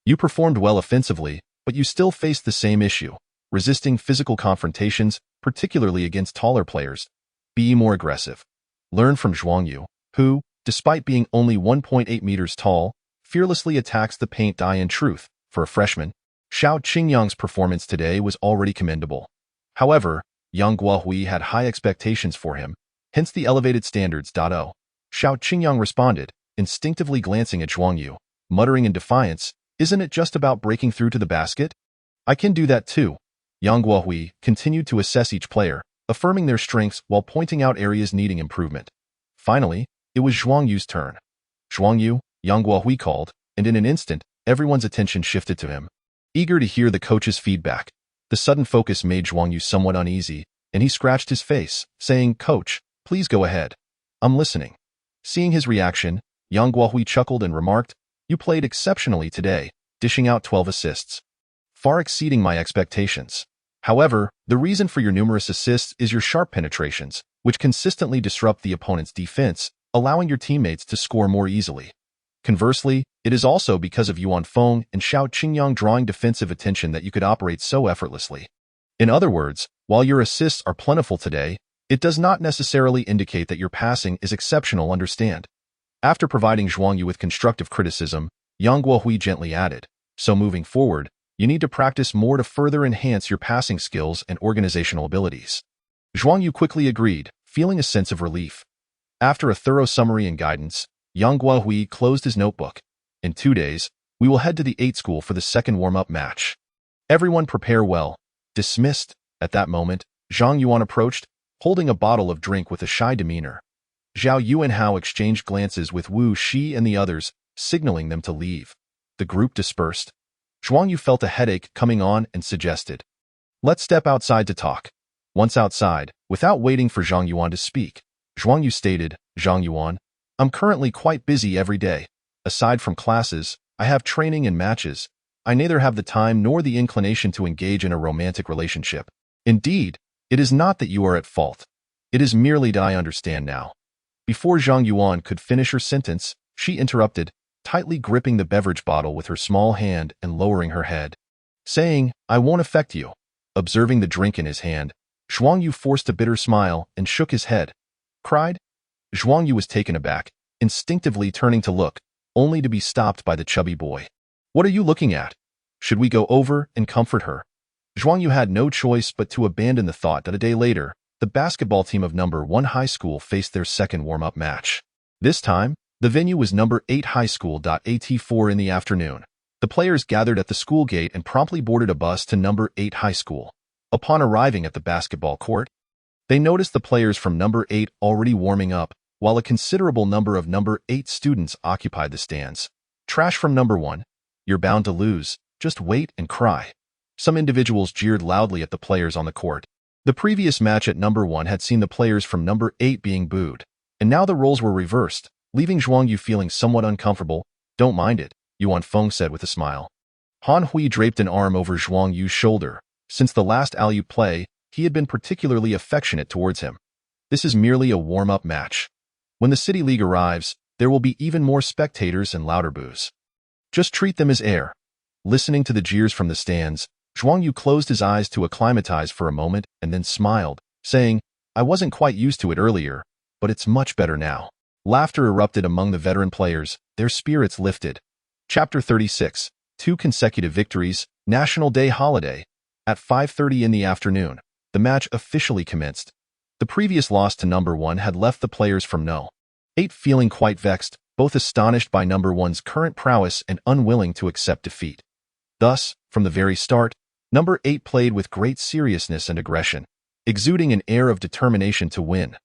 you performed well offensively, but you still faced the same issue, resisting physical confrontations, particularly against taller players. Be more aggressive. Learn from Zhuang Yu, who, despite being only 1.8 meters tall, fearlessly attacks the paint. In truth, for a freshman, Xiao Qingyang's performance today was already commendable. However, Yang Guohui had high expectations for him, hence the elevated standards. Xiao Qingyang responded, instinctively glancing at Zhuang Yu, muttering in defiance, "Isn't it just about breaking through to the basket? I can do that too." Yang Guohui continued to assess each player, affirming their strengths while pointing out areas needing improvement. Finally, it was Zhuang Yu's turn. Zhuang Yu, Yang Guohui called, and in an instant, everyone's attention shifted to him. Eager to hear the coach's feedback, the sudden focus made Zhuang Yu somewhat uneasy, and he scratched his face, saying, "Coach, please go ahead. I'm listening." Seeing his reaction, Yang Guohui chuckled and remarked, "You played exceptionally today, dishing out 12 assists, far exceeding my expectations. However, the reason for your numerous assists is your sharp penetrations, which consistently disrupt the opponent's defense, allowing your teammates to score more easily. Conversely, it is also because of Yuan Feng and Xiao Qingyang drawing defensive attention that you could operate so effortlessly. In other words, while your assists are plentiful today, it does not necessarily indicate that your passing is exceptional, understand?" After providing Zhuang Yu with constructive criticism, Yang Guohui gently added, "So moving forward, you need to practice more to further enhance your passing skills and organizational abilities." Zhuang Yu quickly agreed, feeling a sense of relief. After a thorough summary and guidance, Yang Guohui closed his notebook. "In 2 days, we will head to the 8 school for the second warm-up match. Everyone prepare well." Dismissed. At that moment, Zhang Yuan approached, holding a bottle of drink with a shy demeanor. Zhao Yu and Hao exchanged glances with Wu Shi and the others, signaling them to leave. The group dispersed. Zhuang Yu felt a headache coming on and suggested, "Let's step outside to talk." Once outside, without waiting for Zhang Yuan to speak, Zhuang Yu stated, "Zhang Yuan, I'm currently quite busy every day. Aside from classes, I have training and matches. I neither have the time nor the inclination to engage in a romantic relationship. Indeed, it is not that you are at fault. It is merely that I understand now." Before Zhang Yuan could finish her sentence, she interrupted, tightly gripping the beverage bottle with her small hand and lowering her head, saying, "I won't affect you." Observing the drink in his hand, Zhuang Yu forced a bitter smile and shook his head. "Cried?" Zhuang Yu was taken aback, instinctively turning to look, only to be stopped by the chubby boy. "What are you looking at? Should we go over and comfort her?" Zhuang Yu had no choice but to abandon the thought that a day later, the basketball team of number 1 high school faced their second warm-up match. This time, the venue was number 8 high school. At 4 in the afternoon. The players gathered at the school gate and promptly boarded a bus to number 8 high school. Upon arriving at the basketball court, they noticed the players from number 8 already warming up, while a considerable number of number 8 students occupied the stands. "Trash from number 1. You're bound to lose. Just wait and cry." Some individuals jeered loudly at the players on the court. The previous match at number 1 had seen the players from number 8 being booed, and now the roles were reversed, leaving Zhuang Yu feeling somewhat uncomfortable. "Don't mind it," Yuan Feng said with a smile. Han Hui draped an arm over Zhuang Yu's shoulder. Since the last alley play, he had been particularly affectionate towards him. "This is merely a warm-up match. When the City League arrives, there will be even more spectators and louder boos. Just treat them as air." Listening to the jeers from the stands, Zhuang Yu closed his eyes to acclimatize for a moment and then smiled, saying, "I wasn't quite used to it earlier, but it's much better now." Laughter erupted among the veteran players, their spirits lifted. Chapter 36, 2 consecutive victories, National Day holiday. At 5:30 in the afternoon, the match officially commenced. The previous loss to number 1 had left the players from No. 8 feeling quite vexed, both astonished by number 1's current prowess and unwilling to accept defeat. Thus, from the very start, number 8 played with great seriousness and aggression, exuding an air of determination to win.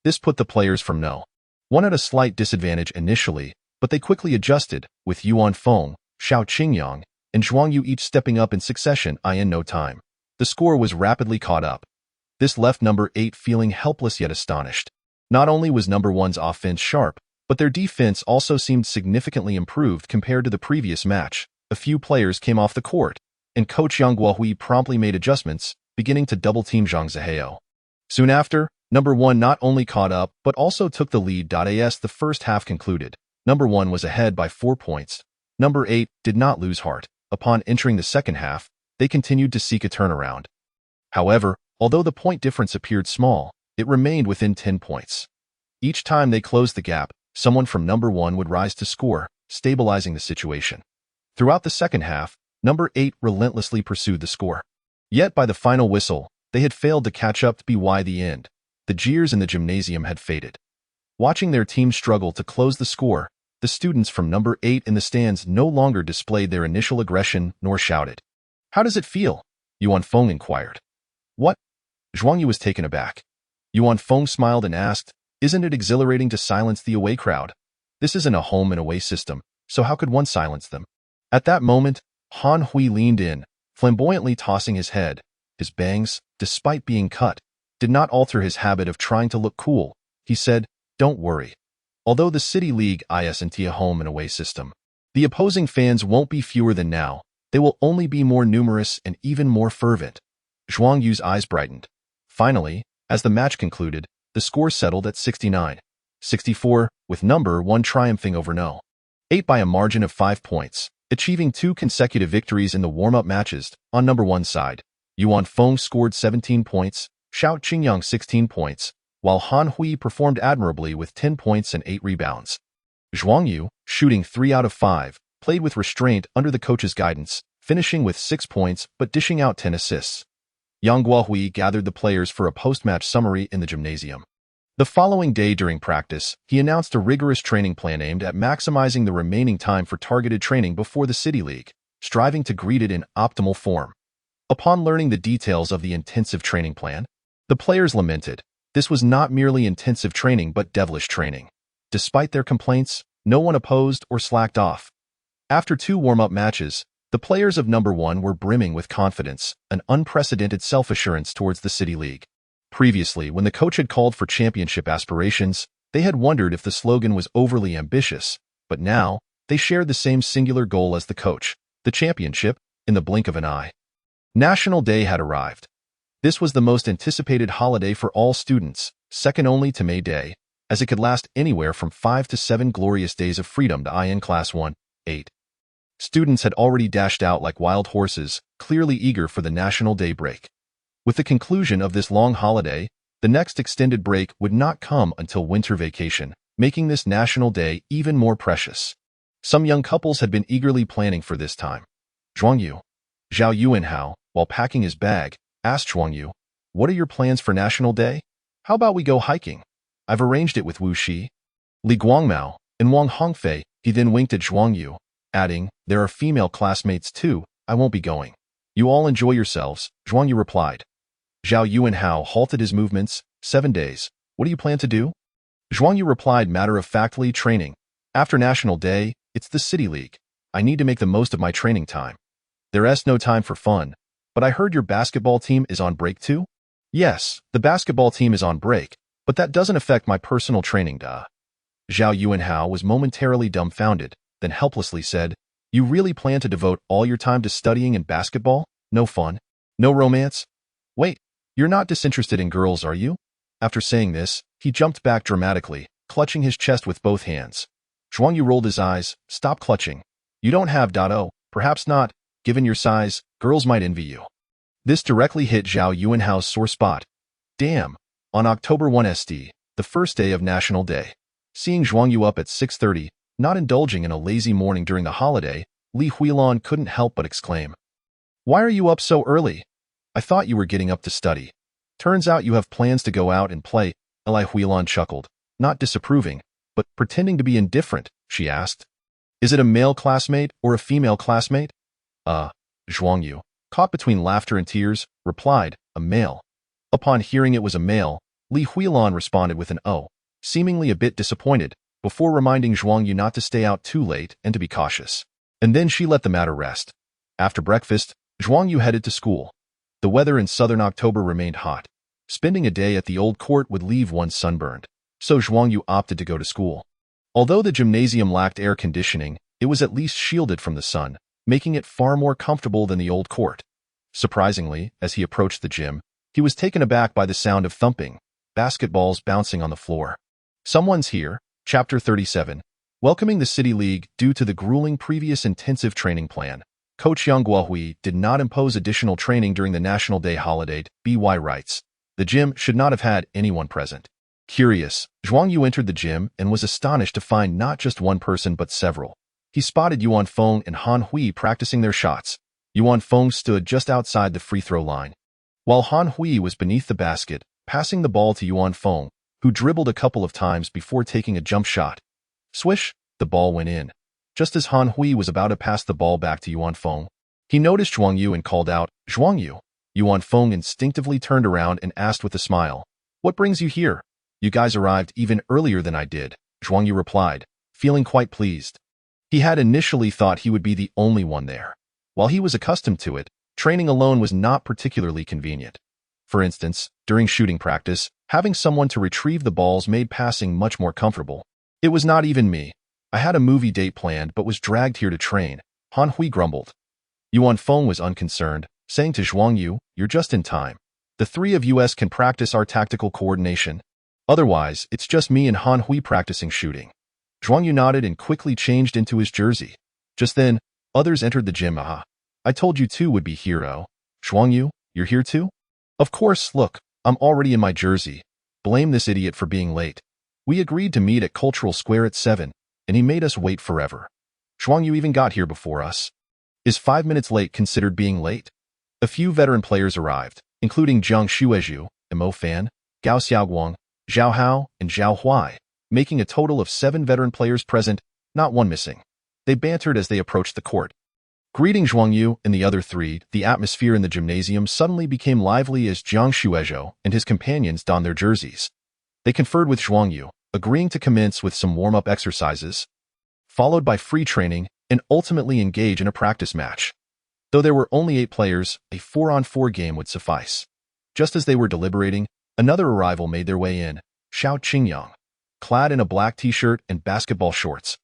This put the players from No. 1 at a slight disadvantage initially, but they quickly adjusted, with Yuan Feng, Xiao Qingyang, and Zhuang Yu each stepping up in succession in no time. The score was rapidly caught up. This left number 8 feeling helpless yet astonished. Not only was number 1's offense sharp, but their defense also seemed significantly improved compared to the previous match. A few players came off the court, and coach Yang Guohui promptly made adjustments, beginning to double-team Zhang Zihao. Soon after, number 1 not only caught up, but also took the lead. As the first half concluded, number 1 was ahead by 4 points. Number 8 did not lose heart. Upon entering the second half, they continued to seek a turnaround. However, although the point difference appeared small, it remained within 10 points. Each time they closed the gap, someone from number 1 would rise to score, stabilizing the situation. Throughout the second half, number 8 relentlessly pursued the score. Yet by the final whistle, they had failed to catch up by the end. The jeers in the gymnasium had faded. Watching their team struggle to close the score, the students from number 8 in the stands no longer displayed their initial aggression nor shouted. "How does it feel?" Yuan Feng inquired. "What? Zhuang Yu was taken aback. Yuan Feng smiled and asked, "Isn't it exhilarating to silence the away crowd? This isn't a home and away system, so how could one silence them?" At that moment, Han Hui leaned in, flamboyantly tossing his head. His bangs, despite being cut, did not alter his habit of trying to look cool. He said, "Don't worry. Although the City League isn't a home and away system, the opposing fans won't be fewer than now. They will only be more numerous and even more fervent." Zhuang Yu's eyes brightened. Finally, as the match concluded, the score settled at 69-64, with number 1 triumphing over no. 8 by a margin of 5 points, achieving 2 consecutive victories in the warm-up matches. On number 1 side, Yuan Feng scored 17 points, Xiao Qingyang 16 points, while Han Hui performed admirably with 10 points and 8 rebounds. Zhuang Yu, shooting 3 out of 5, played with restraint under the coach's guidance, finishing with 6 points but dishing out 10 assists. Yang Guohui gathered the players for a post-match summary in the gymnasium. The following day during practice, he announced a rigorous training plan aimed at maximizing the remaining time for targeted training before the City League, striving to greet it in optimal form. Upon learning the details of the intensive training plan, the players lamented, this was not merely intensive training but devilish training. Despite their complaints, no one opposed or slacked off. After 2 warm-up matches, the players of number 1 were brimming with confidence, an unprecedented self-assurance towards the City League. Previously, when the coach had called for championship aspirations, they had wondered if the slogan was overly ambitious, but now, they shared the same singular goal as the coach, the championship, in the blink of an eye. National Day had arrived. This was the most anticipated holiday for all students, second only to May Day, as it could last anywhere from 5 to 7 glorious days of freedom to IN Class 1-8. Students had already dashed out like wild horses, clearly eager for the National Day break. With the conclusion of this long holiday, the next extended break would not come until winter vacation, making this National Day even more precious. Some young couples had been eagerly planning for this time. Zhuang Yu. Zhao Yuanhao, while packing his bag, asked Zhuang Yu, "What are your plans for National Day? How about we go hiking? I've arranged it with Wu Shi, Li Guangmao, and Wang Hongfei." He then winked at Zhuang Yu, adding, "There are female classmates too, I won't be going." "You all enjoy yourselves," Zhuang Yu replied. Zhao Yuanhao halted his movements. 7 days. "What do you plan to do?" Zhuang Yu replied matter-of-factly, "Training. After National Day, it's the City League. I need to make the most of my training time. There's no time for fun. But I heard your basketball team is on break too?" "Yes, the basketball team is on break, but that doesn't affect my personal training, duh." Zhao Yuanhao was momentarily dumbfounded, then helplessly said, "You really plan to devote all your time to studying and basketball? No fun? No romance? Wait, you're not disinterested in girls, are you?" After saying this, he jumped back dramatically, clutching his chest with both hands. Zhuang Yu rolled his eyes. "Stop clutching. You don't have .0, perhaps not. Given your size, girls might envy you." This directly hit Zhao Yuanhao's sore spot. Damn. On October 1 ST, the first day of National Day, seeing Zhuang Yu up at 6:30, not indulging in a lazy morning during the holiday, Li Huilan couldn't help but exclaim, "Why are you up so early? I thought you were getting up to study. Turns out you have plans to go out and play." Li Huilan chuckled, not disapproving, but pretending to be indifferent. She asked, "Is it a male classmate or a female classmate?" Zhuang Yu, caught between laughter and tears, replied, "A male." Upon hearing it was a male, Li Huilan responded with an "oh," seemingly a bit disappointed, before reminding Zhuang Yu not to stay out too late and to be cautious. And then she let the matter rest. After breakfast, Zhuang Yu headed to school. The weather in southern October remained hot. Spending a day at the old court would leave one sunburned, so Zhuang Yu opted to go to school. Although the gymnasium lacked air conditioning, it was at least shielded from the sun, making it far more comfortable than the old court. Surprisingly, as he approached the gym, he was taken aback by the sound of thumping, basketballs bouncing on the floor. "Someone's here." Chapter 37. Welcoming the City League due to the grueling previous intensive training plan, Coach Yang Guohui did not impose additional training during the National Day holiday. BY writes, "The gym should not have had anyone present." Curious, Zhuang Yu entered the gym and was astonished to find not just one person but several. He spotted Yuan Feng and Han Hui practicing their shots. Yuan Feng stood just outside the free throw line, while Han Hui was beneath the basket, passing the ball to Yuan Feng, who dribbled a couple of times before taking a jump shot. Swish, the ball went in. Just as Han Hui was about to pass the ball back to Yuan Feng, he noticed Zhuang Yu and called out, "Zhuang Yu, Yuan Feng instinctively turned around and asked with a smile, "What brings you here?" "You guys arrived even earlier than I did," Zhuang Yu replied, feeling quite pleased. He had initially thought he would be the only one there. While he was accustomed to it, training alone was not particularly convenient. For instance, during shooting practice, having someone to retrieve the balls made passing much more comfortable. "It was not even me. I had a movie date planned but was dragged here to train," Han Hui grumbled. Yuan Feng was unconcerned, saying to Zhuang Yu, "You're just in time. The three of us can practice our tactical coordination. Otherwise, it's just me and Han Hui practicing shooting." Zhuang Yu nodded and quickly changed into his jersey. Just then, others entered the gym. "Aha, I told you two would be here, oh. Zhuang Yu, you're here too?" "Of course, look, I'm already in my jersey. Blame this idiot for being late. We agreed to meet at Cultural Square at 7, and he made us wait forever. Zhuang Yu even got here before us. Is 5 minutes late considered being late?" A few veteran players arrived, including Zhang Shuezhu, Mo Fan, Gao Xiaoguang, Zhao Hao, and Zhao Huai, making a total of 7 veteran players present, not one missing. They bantered as they approached the court. Greeting Zhuang Yu and the other three, the atmosphere in the gymnasium suddenly became lively as Zhang Shuezhu and his companions donned their jerseys. They conferred with Zhuang Yu, agreeing to commence with some warm-up exercises, followed by free training, and ultimately engage in a practice match. Though there were only 8 players, a 4-on-4 game would suffice. Just as they were deliberating, another arrival made their way in, Xiao Qingyang, clad in a black t-shirt and basketball shorts.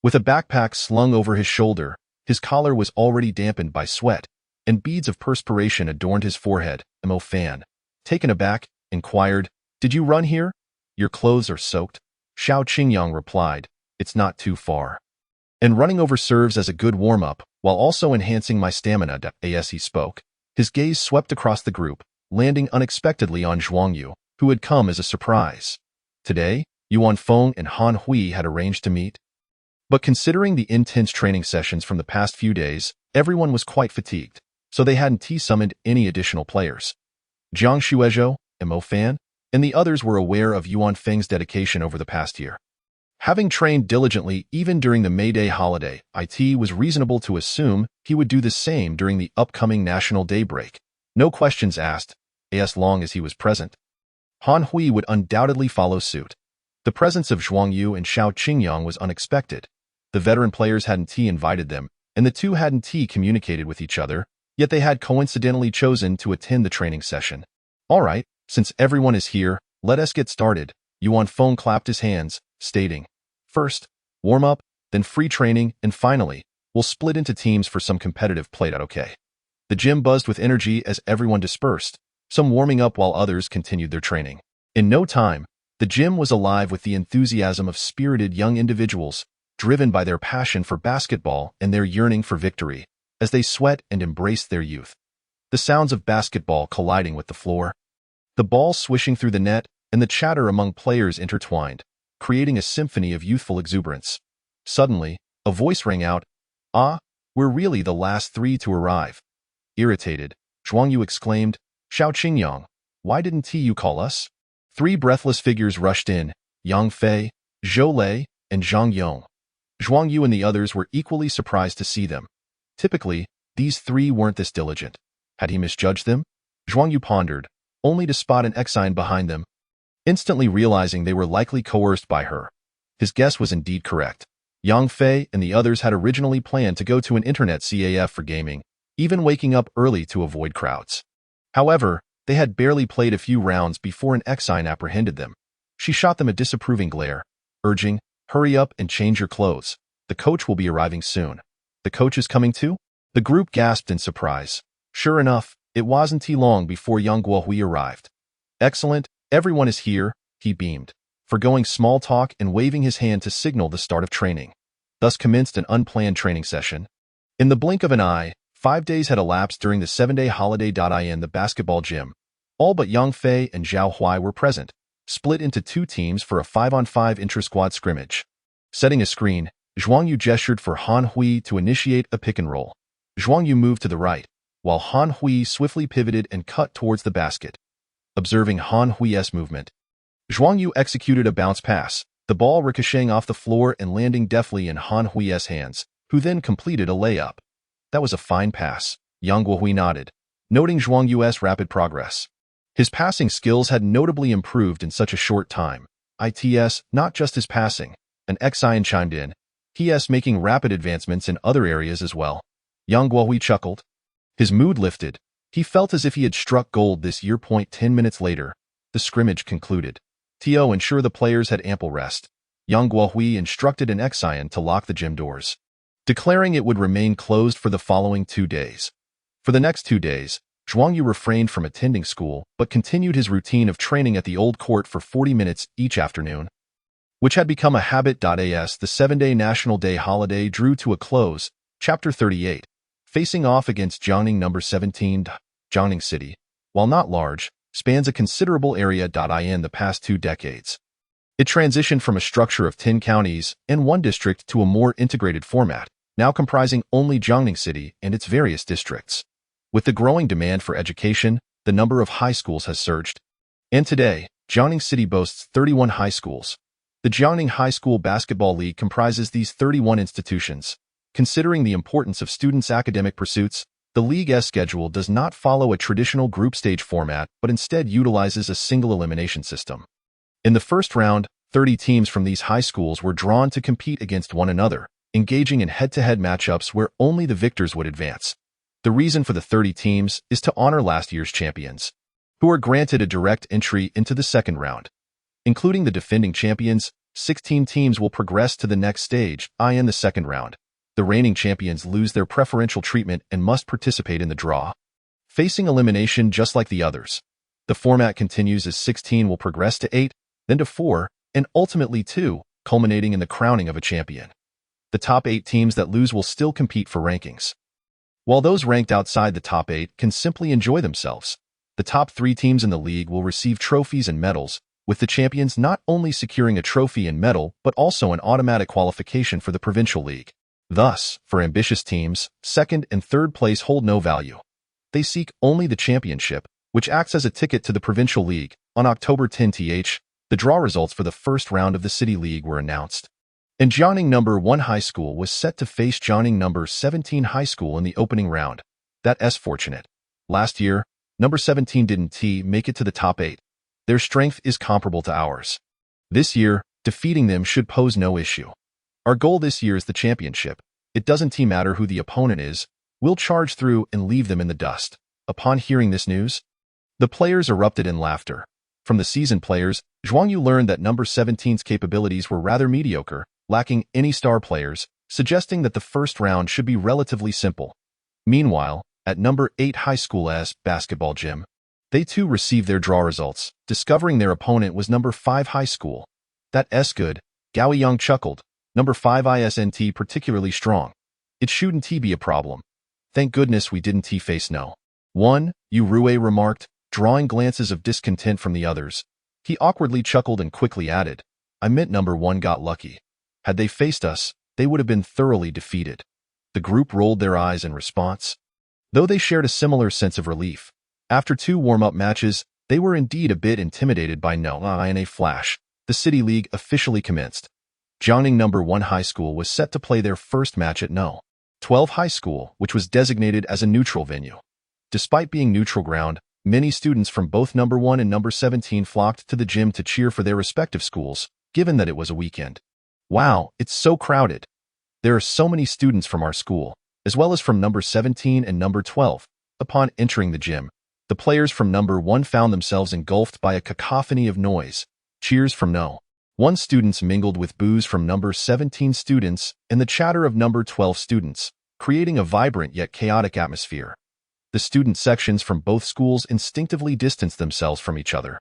With a backpack slung over his shoulder, his collar was already dampened by sweat, and beads of perspiration adorned his forehead. Mo Fan, taken aback, inquired, "Did you run here? Your clothes are soaked." Xiao Qingyang replied, "It's not too far. And running over serves as a good warm-up, while also enhancing my stamina." As he spoke, his gaze swept across the group, landing unexpectedly on Zhuang Yu, who had come as a surprise. Today, Yuan Feng and Han Hui had arranged to meet. But considering the intense training sessions from the past few days, everyone was quite fatigued, so they hadn't summoned any additional players. Zhang Shuezhu, Mo Fan, and the others were aware of Yuan Feng's dedication over the past year. Having trained diligently even during the May Day holiday, it was reasonable to assume he would do the same during the upcoming National Day break. No questions asked, as long as he was present. Han Hui would undoubtedly follow suit. The presence of Zhuang Yu and Xiao Qingyang was unexpected. The veteran players hadn't invited them, and the two hadn't communicated with each other, yet they had coincidentally chosen to attend the training session. "All right, since everyone is here, let us get started." Yuan Feng clapped his hands, stating, "First, warm-up, then free training, and finally, we'll split into teams for some competitive play. Okay." The gym buzzed with energy as everyone dispersed, some warming up while others continued their training. In no time, the gym was alive with the enthusiasm of spirited young individuals, driven by their passion for basketball and their yearning for victory, as they sweat and embraced their youth. The sounds of basketball colliding with the floor, the ball swishing through the net, and the chatter among players intertwined, creating a symphony of youthful exuberance. Suddenly, a voice rang out, "Ah, we're really the last 3 to arrive." Irritated, Zhuang Yu exclaimed, "Xiao Qingyang, why didn't you call us?" 3 breathless figures rushed in, Yang Fei, Zhou Lei, and Zhang Yong. Zhuang Yu and the others were equally surprised to see them. Typically, these 3 weren't this diligent. Had he misjudged them? Zhuang Yu pondered, only to spot an Exine behind them. Instantly realizing they were likely coerced by her, his guess was indeed correct. Yang Fei and the others had originally planned to go to an internet CAF for gaming, even waking up early to avoid crowds. However, they had barely played a few rounds before an Exine apprehended them. She shot them a disapproving glare, urging, "Hurry up and change your clothes. The coach will be arriving soon." "The coach is coming too?" The group gasped in surprise. Sure enough, it wasn't long before Yang Guohui arrived. "Excellent, everyone is here," he beamed, forgoing small talk and waving his hand to signal the start of training. Thus commenced an unplanned training session. In the blink of an eye, 5 days had elapsed during the 7-day holiday. In the basketball gym, all but Yang Fei and Zhao Huai were present, split into 2 teams for a 5-on-5 intra-squad scrimmage. Setting a screen, Zhuang Yu gestured for Han Hui to initiate a pick-and-roll. Zhuang Yu moved to the right, while Han Hui swiftly pivoted and cut towards the basket. Observing Han Hui's movement, Zhuang Yu executed a bounce pass, the ball ricocheting off the floor and landing deftly in Han Hui's hands, who then completed a layup. "That was a fine pass," Yang Guohui nodded, noting Zhuang Yu's rapid progress. His passing skills had notably improved in such a short time. Its not just his passing, an Xian chimed in. He's making rapid advancements in other areas as well. Yang Guohui chuckled. His mood lifted. He felt as if he had struck gold this year. 10 minutes later, the scrimmage concluded. To ensure the players had ample rest, Yang Guohui instructed an Xian to lock the gym doors, declaring it would remain closed for the following 2 days. For the next 2 days, Zhuang Yu refrained from attending school but continued his routine of training at the old court for 40 minutes each afternoon, which had become a habit. As the 7-day National Day holiday drew to a close, Chapter 38, facing off against Jiangning No. 17, Jiangning City, while not large, spans a considerable area. In the past 2 decades, it transitioned from a structure of 10 counties and 1 district to a more integrated format, now comprising only Jiangning City and its various districts. With the growing demand for education, the number of high schools has surged, and today, Jiangning City boasts 31 high schools. The Jiangning High School Basketball League comprises these 31 institutions. Considering the importance of students' academic pursuits, the league's schedule does not follow a traditional group stage format but instead utilizes a single elimination system. In the first round, 30 teams from these high schools were drawn to compete against one another, engaging in head-to-head matchups where only the victors would advance. The reason for the 30 teams is to honor last year's champions, who are granted a direct entry into the second round. Including the defending champions, 16 teams will progress to the next stage, in the second round. The reigning champions lose their preferential treatment and must participate in the draw, facing elimination just like the others. The format continues as 16 will progress to 8, then to 4, and ultimately 2, culminating in the crowning of a champion. The top 8 teams that lose will still compete for rankings, while those ranked outside the top 8 can simply enjoy themselves. The top 3 teams in the league will receive trophies and medals, with the champions not only securing a trophy and medal but also an automatic qualification for the provincial league. Thus, for ambitious teams, second and third place hold no value. They seek only the championship, which acts as a ticket to the provincial league. On October 10, the draw results for the first round of the City League were announced, and Jiangning No. 1 High School was set to face Jiangning No. 17 High School in the opening round. That's fortunate. Last year, No. 17 didn't make it to the top 8. Their strength is comparable to ours. This year, defeating them should pose no issue. Our goal this year is the championship. It doesn't matter who the opponent is. We'll charge through and leave them in the dust. Upon hearing this news, the players erupted in laughter. From the seasoned players, Zhuang Yu learned that No. 17's capabilities were rather mediocre, lacking any star players, suggesting that the first round should be relatively simple. Meanwhile, at No. 8 High School's basketball gym, they too received their draw results, discovering their opponent was No. 5 High School. That's good, Gao Yang chuckled. No. 5 isn't particularly strong. It shouldn't be a problem. Thank goodness we didn't face No. 1, Yu Rue remarked, drawing glances of discontent from the others. He awkwardly chuckled and quickly added, I meant No. 1 got lucky. Had they faced us, they would have been thoroughly defeated. The group rolled their eyes in response, though they shared a similar sense of relief. After 2 warm-up matches, they were indeed a bit intimidated by No. In a flash, the City League officially commenced. Jiangning No. 1 High School was set to play their first match at No. 12 High School, which was designated as a neutral venue. Despite being neutral ground, many students from both No. 1 and No. 17 flocked to the gym to cheer for their respective schools, given that it was a weekend. Wow, it's so crowded. There are so many students from our school, as well as from No. 17 and No. 12. Upon entering the gym, the players from No. 1 found themselves engulfed by a cacophony of noise. Cheers from No. 1 students mingled with boos from No. 17 students and the chatter of No. 12 students, creating a vibrant yet chaotic atmosphere. The student sections from both schools instinctively distanced themselves from each other,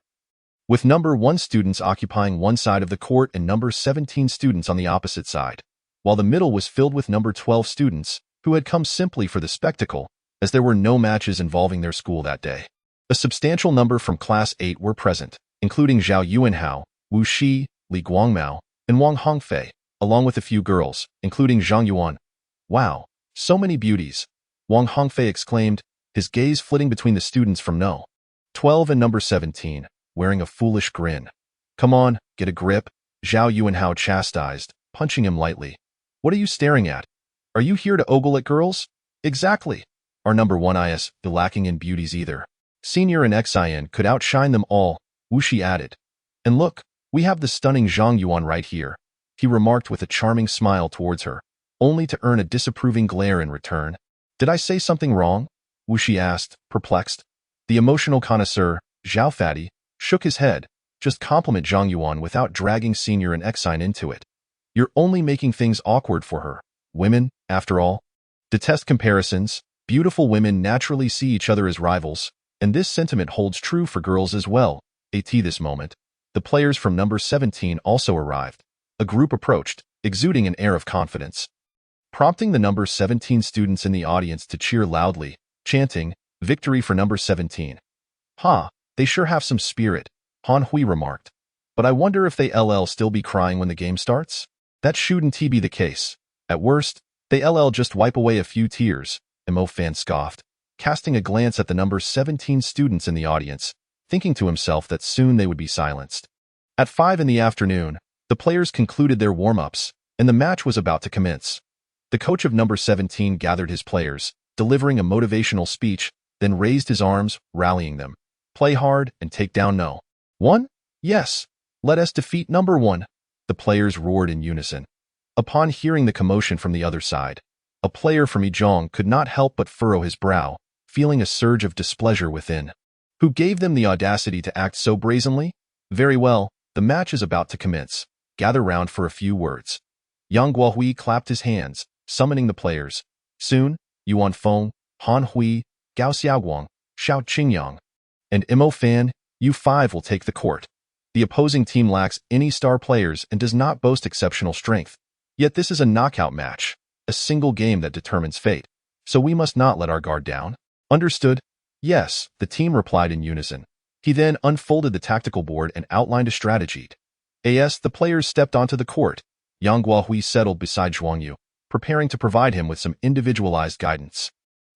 with No. 1 students occupying one side of the court and No. 17 students on the opposite side, while the middle was filled with No. 12 students, who had come simply for the spectacle, as there were no matches involving their school that day. A substantial number from Class 8 were present, including Zhao Yuanhao, Wu Shi, Li Guangmao, and Wang Hongfei, along with a few girls, including Zhang Yuan. Wow, so many beauties, Wang Hongfei exclaimed, his gaze flitting between the students from No. 12 and No. 17, wearing a foolish grin. Come on, get a grip, Zhao Yuanhao chastised, punching him lightly. What are you staring at? Are you here to ogle at girls? Exactly. Our number 1 is lacking in beauties either. Senior and XIN could outshine them all, Wuxi added. And look, we have the stunning Zhuang Yu right here, he remarked with a charming smile towards her, only to earn a disapproving glare in return. Did I say something wrong? Wuxi asked, perplexed. The emotional connoisseur, Zhao Fatty, shook his head. Just compliment Zhang Yuan without dragging Senior and Xine into it. You're only making things awkward for her. Women, after all, detest comparisons. Beautiful women naturally see each other as rivals, and this sentiment holds true for girls as well. At this moment, the players from number 17 also arrived. A group approached, exuding an air of confidence, prompting the number 17 students in the audience to cheer loudly, chanting, "Victory for number 17. Ha, they sure have some spirit," Han Hui remarked. But I wonder if they'll still be crying when the game starts? That shouldn't be the case. At worst, they'll just wipe away a few tears, Mo Fan scoffed, casting a glance at the number 17 students in the audience, thinking to himself that soon they would be silenced. At 5 in the afternoon, the players concluded their warm-ups, and the match was about to commence. The coach of number 17 gathered his players, delivering a motivational speech, then raised his arms, rallying them. Play hard and take down no. 1? Yes. Let us defeat number 1. The players roared in unison. Upon hearing the commotion from the other side, a player from Yizhong could not help but furrow his brow, feeling a surge of displeasure within. Who gave them the audacity to act so brazenly? Very well, the match is about to commence. Gather round for a few words. Yang Guohui clapped his hands, summoning the players. Soon, Yuan Feng, Han Hui, Gao Xiaoguang, Xiao Qingyang, and Mo Fan, U5 will take the court. The opposing team lacks any star players and does not boast exceptional strength. Yet this is a knockout match, a single game that determines fate. So we must not let our guard down. Understood? Yes, the team replied in unison. He then unfolded the tactical board and outlined a strategy. As the players stepped onto the court, Yang Guohui settled beside Zhuang Yu, preparing to provide him with some individualized guidance.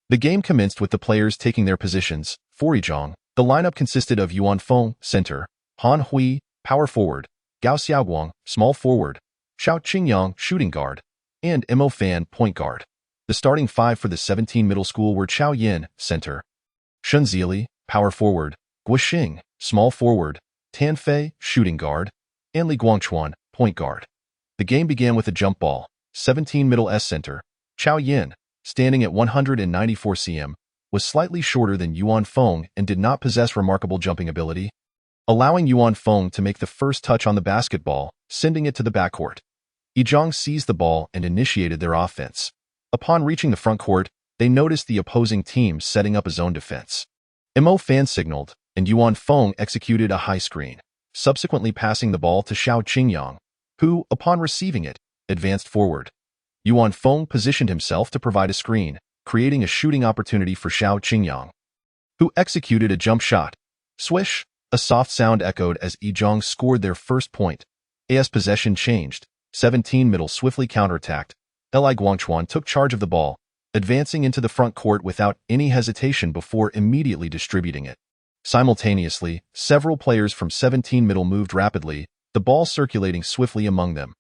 The game commenced with the players taking their positions. For Yizhong, the lineup consisted of Yuan Feng, center, Han Hui, power forward, Gao Xiaoguang, small forward, Xiao Qingyang, shooting guard, and Mo Fan, point guard. The starting 5 for the 17 middle school were Chao Yin, center, Shun Zili, power forward, Guoxing, small forward, Tan Fei, shooting guard, and Li Guangchuan, point guard. The game began with a jump ball. 17 middle S center, Chao Yin, standing at 194 cm, was slightly shorter than Yuan Feng and did not possess remarkable jumping ability, allowing Yuan Feng to make the first touch on the basketball, sending it to the backcourt. Yizhong seized the ball and initiated their offense. Upon reaching the front court, they noticed the opposing team setting up a zone defense. Mo Fan signaled, and Yuan Feng executed a high screen, subsequently passing the ball to Xiao Qingyang, who, upon receiving it, advanced forward. Yuan Feng positioned himself to provide a screen, creating a shooting opportunity for Xiao Qingyang, who executed a jump shot. Swish! A soft sound echoed as Yizhong scored their first point. As possession changed, 17 middle swiftly counterattacked. Li Guangchuan took charge of the ball, advancing into the front court without any hesitation before immediately distributing it. Simultaneously, several players from 17 middle moved rapidly, the ball circulating swiftly among them.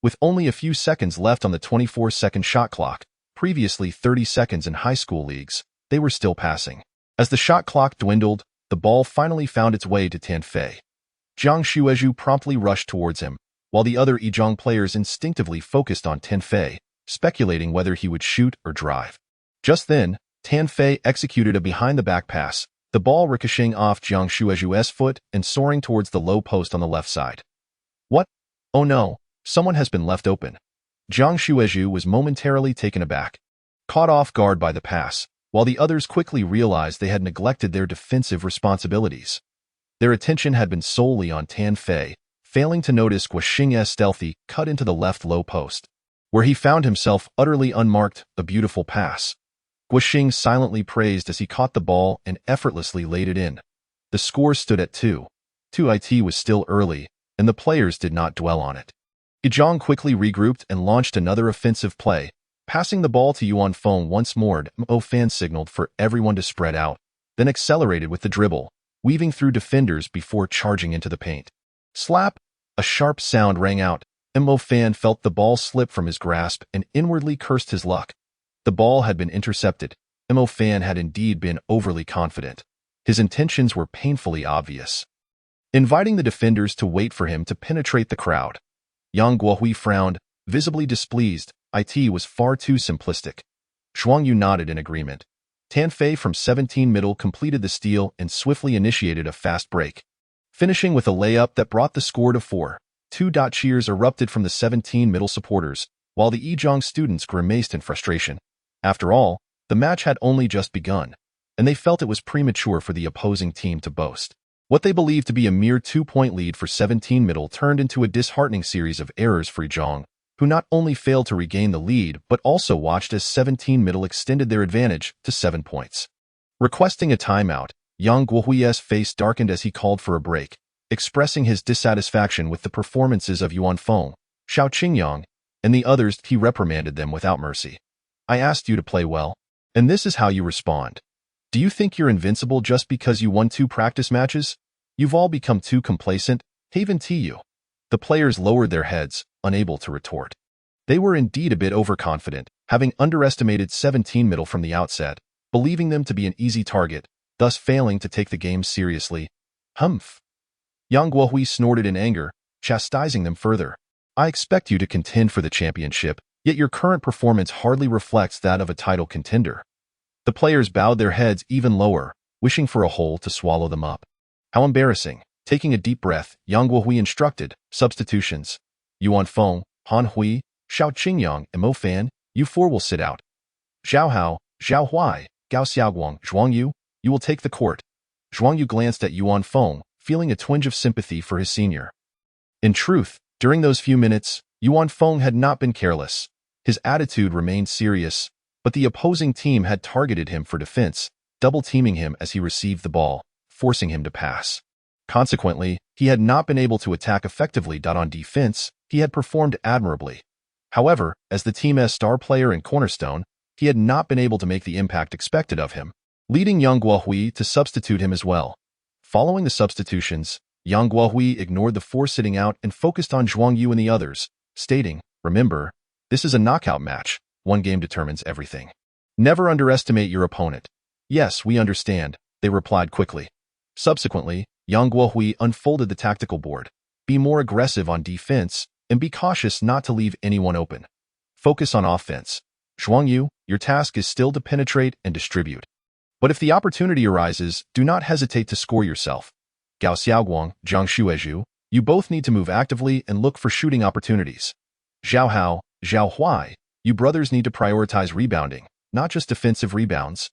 With only a few seconds left on the 24-second shot clock, previously 30 seconds in high school leagues, they were still passing. As the shot clock dwindled, the ball finally found its way to Tan Fei. Jiang Shuezhu promptly rushed towards him, while the other Yizhong players instinctively focused on Tan Fei, speculating whether he would shoot or drive. Just then, Tan Fei executed a behind-the-back pass, the ball ricocheting off Jiang Shuezhu's foot and soaring towards the low post on the left side. What? Oh no, someone has been left open. Jiang Shuezhu was momentarily taken aback, caught off guard by the pass, while the others quickly realized they had neglected their defensive responsibilities. Their attention had been solely on Tan Fei, failing to notice Guoxing's stealthy cut into the left low post, where he found himself utterly unmarked, a beautiful pass. Guoxing silently praised as he caught the ball and effortlessly laid it in. The score stood at 2. 2-it was still early, and the players did not dwell on it. Yizhong quickly regrouped and launched another offensive play, passing the ball to Yuan Feng once more. Mo Fan signaled for everyone to spread out, then accelerated with the dribble, weaving through defenders before charging into the paint. Slap! A sharp sound rang out. Mo Fan felt the ball slip from his grasp and inwardly cursed his luck. The ball had been intercepted. Mo Fan had indeed been overly confident. His intentions were painfully obvious, inviting the defenders to wait for him to penetrate the crowd. Yang Guohui frowned, visibly displeased. It was far too simplistic. Zhuang Yu nodded in agreement. Tan Fei from 17 middle completed the steal and swiftly initiated a fast break, finishing with a layup that brought the score to 4. Cheers erupted from the 17 middle supporters, while the Yizhang students grimaced in frustration. After all, the match had only just begun, and they felt it was premature for the opposing team to boast. What they believed to be a mere 2-point lead for 17 middle turned into a disheartening series of errors for Yizhang, who not only failed to regain the lead but also watched as 17 middle extended their advantage to 7 points. Requesting a timeout, Yang Guohui's face darkened as he called for a break, expressing his dissatisfaction with the performances of Yuan Feng, Xiao Qingyang, and the others. He reprimanded them without mercy. "I asked you to play well, and this is how you respond. Do you think you're invincible just because you won 2 practice matches? You've all become too complacent, haven't you?" The players lowered their heads, unable to retort. They were indeed a bit overconfident, having underestimated 17 middle from the outset, believing them to be an easy target, thus failing to take the game seriously. Humph. Yang Guohui snorted in anger, chastising them further. "I expect you to contend for the championship, yet your current performance hardly reflects that of a title contender." The players bowed their heads even lower, wishing for a hole to swallow them up. How embarrassing. Taking a deep breath, Yang Guohui instructed, "Substitutions. Yuan Feng, Han Hui, Xiao Qingyang, and Mo Fan, you 4 will sit out. Zhao Hao, Zhao Huai, Gao Xiaoguang, Zhuang Yu, you will take the court." Zhuang Yu glanced at Yuan Feng, feeling a twinge of sympathy for his senior. In truth, during those few minutes, Yuan Feng had not been careless. His attitude remained serious, but the opposing team had targeted him for defense, double-teaming him as he received the ball, forcing him to pass. Consequently, he had not been able to attack effectively. On defense, he had performed admirably. However, as the team's star player and cornerstone, he had not been able to make the impact expected of him, leading Yang Guohui to substitute him as well. Following the substitutions, Yang Guohui ignored the 4 sitting out and focused on Zhuang Yu and the others, stating, "Remember, this is a knockout match. 1 game determines everything. Never underestimate your opponent." "Yes, we understand," they replied quickly. Subsequently, Yang Guohui unfolded the tactical board. "Be more aggressive on defense, and be cautious not to leave anyone open. Focus on offense. Zhuang Yu, your task is still to penetrate and distribute. But if the opportunity arises, do not hesitate to score yourself. Gao Xiaoguang, Zhang Shuezhu, you both need to move actively and look for shooting opportunities. Zhao Hao, Zhao Huai, you brothers need to prioritize rebounding, not just defensive rebounds,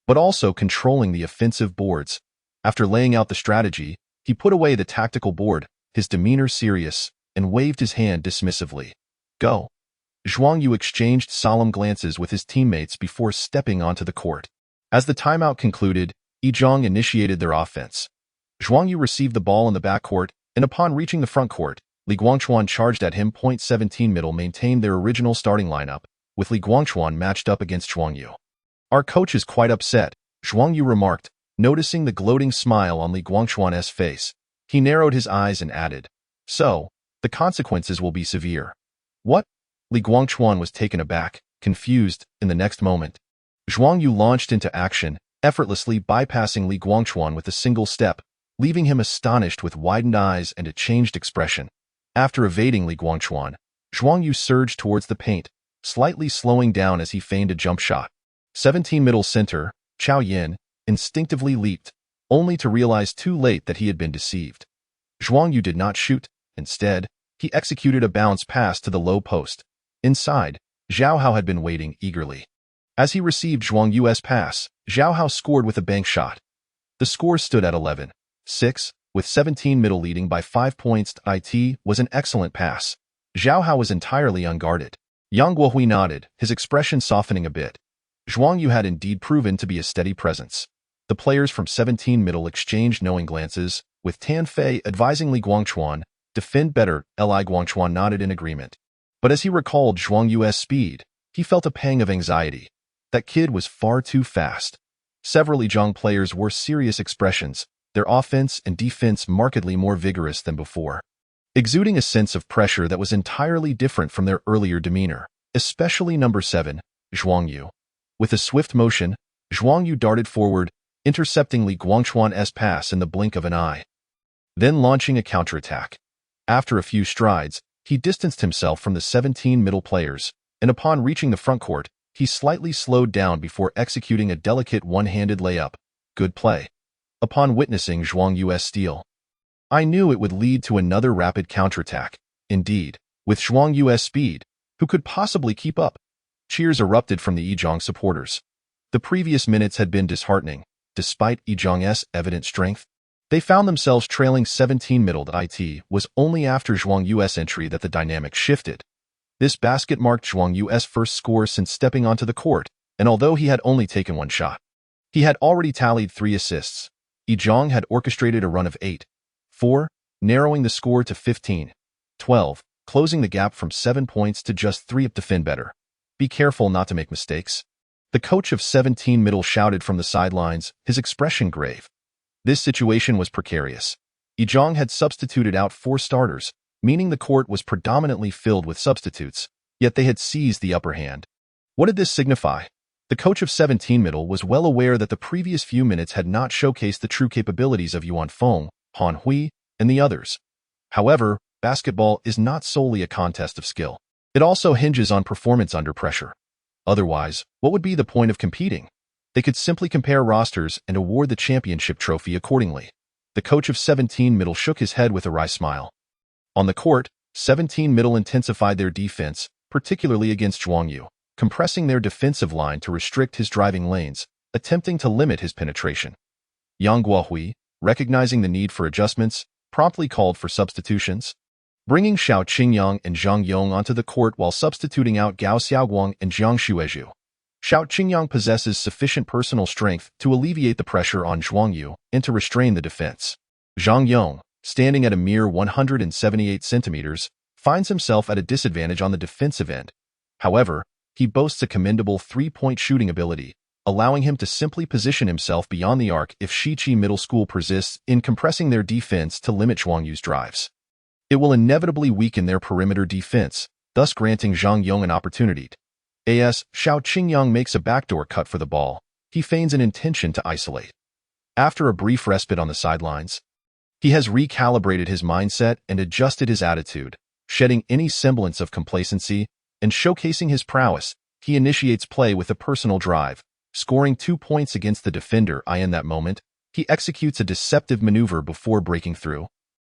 but also controlling the offensive boards." After laying out the strategy, he put away the tactical board, his demeanor serious, and waved his hand dismissively. "Go." Zhuang Yu exchanged solemn glances with his teammates before stepping onto the court. As the timeout concluded, Yizhang initiated their offense. Zhuang Yu received the ball in the backcourt, and upon reaching the front court, Li Guangchuan charged at him. 17 middle maintained their original starting lineup, with Li Guangchuan matched up against Zhuang Yu. "Our coach is quite upset," Zhuang Yu remarked, noticing the gloating smile on Li Guangchuan's face. He narrowed his eyes and added, "So, the consequences will be severe." "What?" Li Guangchuan was taken aback, confused. In the next moment, Zhuang Yu launched into action, effortlessly bypassing Li Guangchuan with a single step, leaving him astonished with widened eyes and a changed expression. After evading Li Guangchuan, Zhuang Yu surged towards the paint, slightly slowing down as he feigned a jump shot. 17 middle center, Chao Yin, instinctively leaped, only to realize too late that he had been deceived. Zhuang Yu did not shoot. Instead, he executed a bounce pass to the low post. Inside, Zhao Hao had been waiting eagerly. As he received Zhuang Yu's pass, Zhao Hao scored with a bank shot. The score stood at 11-6, with 17 middle leading by 5 points. It was an excellent pass. Zhao Hao was entirely unguarded. Yang Guohui nodded, his expression softening a bit. Zhuang Yu had indeed proven to be a steady presence. The players from 17 middle exchanged knowing glances, with Tan Fei advising Li Guangchuan, "Defend better." Li Guangchuan nodded in agreement. But as he recalled Zhuang Yu's speed, he felt a pang of anxiety. That kid was far too fast. Several Yizhang players wore serious expressions, their offense and defense markedly more vigorous than before, exuding a sense of pressure that was entirely different from their earlier demeanor, especially number 7, Zhuang Yu. With a swift motion, Zhuang Yu darted forward, intercepting Li Guangchuan's pass in the blink of an eye. Then launching a counterattack. After a few strides, he distanced himself from the 17 middle players, and upon reaching the front court, he slightly slowed down before executing a delicate one-handed layup. Good play. Upon witnessing Zhuang Yu's steal, I knew it would lead to another rapid counterattack. Indeed, with Zhuang Yu's speed, who could possibly keep up? Cheers erupted from the Yizhong supporters. The previous minutes had been disheartening. Despite Yizhong's evident strength, they found themselves trailing 17 middle. It was only after Zhuang Yu's entry that the dynamic shifted. This basket marked Zhuang Yu's first score since stepping onto the court, and although he had only taken one shot, he had already tallied 3 assists. Yizhong had orchestrated a run of 8-4, narrowing the score to 15-12, closing the gap from 7 points to just 3 up. Defend better. Be careful not to make mistakes. The coach of 17 middle shouted from the sidelines, his expression grave. This situation was precarious. Yizhong had substituted out 4 starters, meaning the court was predominantly filled with substitutes, yet they had seized the upper hand. What did this signify? The coach of 17 middle was well aware that the previous few minutes had not showcased the true capabilities of Yuan Feng, Han Hui, and the others. However, basketball is not solely a contest of skill. It also hinges on performance under pressure. Otherwise, what would be the point of competing? They could simply compare rosters and award the championship trophy accordingly. The coach of 17 middle shook his head with a wry smile. On the court, 17 middle intensified their defense, particularly against Zhuang Yu, compressing their defensive line to restrict his driving lanes, attempting to limit his penetration. Yang Guohui, recognizing the need for adjustments, promptly called for substitutions, bringing Xiao Qingyang and Zhang Yong onto the court while substituting out Gao Xiaoguang and Jiang Xuezhu. Xiao Qingyang possesses sufficient personal strength to alleviate the pressure on Zhuang Yu and to restrain the defense. Zhang Yong, standing at a mere 178 centimeters, finds himself at a disadvantage on the defensive end. However, he boasts a commendable 3-point shooting ability, allowing him to simply position himself beyond the arc if Shiqi Middle School persists in compressing their defense to limit Zhuang Yu's drives. It will inevitably weaken their perimeter defense, thus granting Zhang Yong an opportunity. Xiao Qingyang makes a backdoor cut for the ball. He feigns an intention to isolate. After a brief respite on the sidelines, he has recalibrated his mindset and adjusted his attitude, shedding any semblance of complacency and showcasing his prowess. He initiates play with a personal drive, scoring 2 points against the defender. In that moment, he executes a deceptive maneuver before breaking through,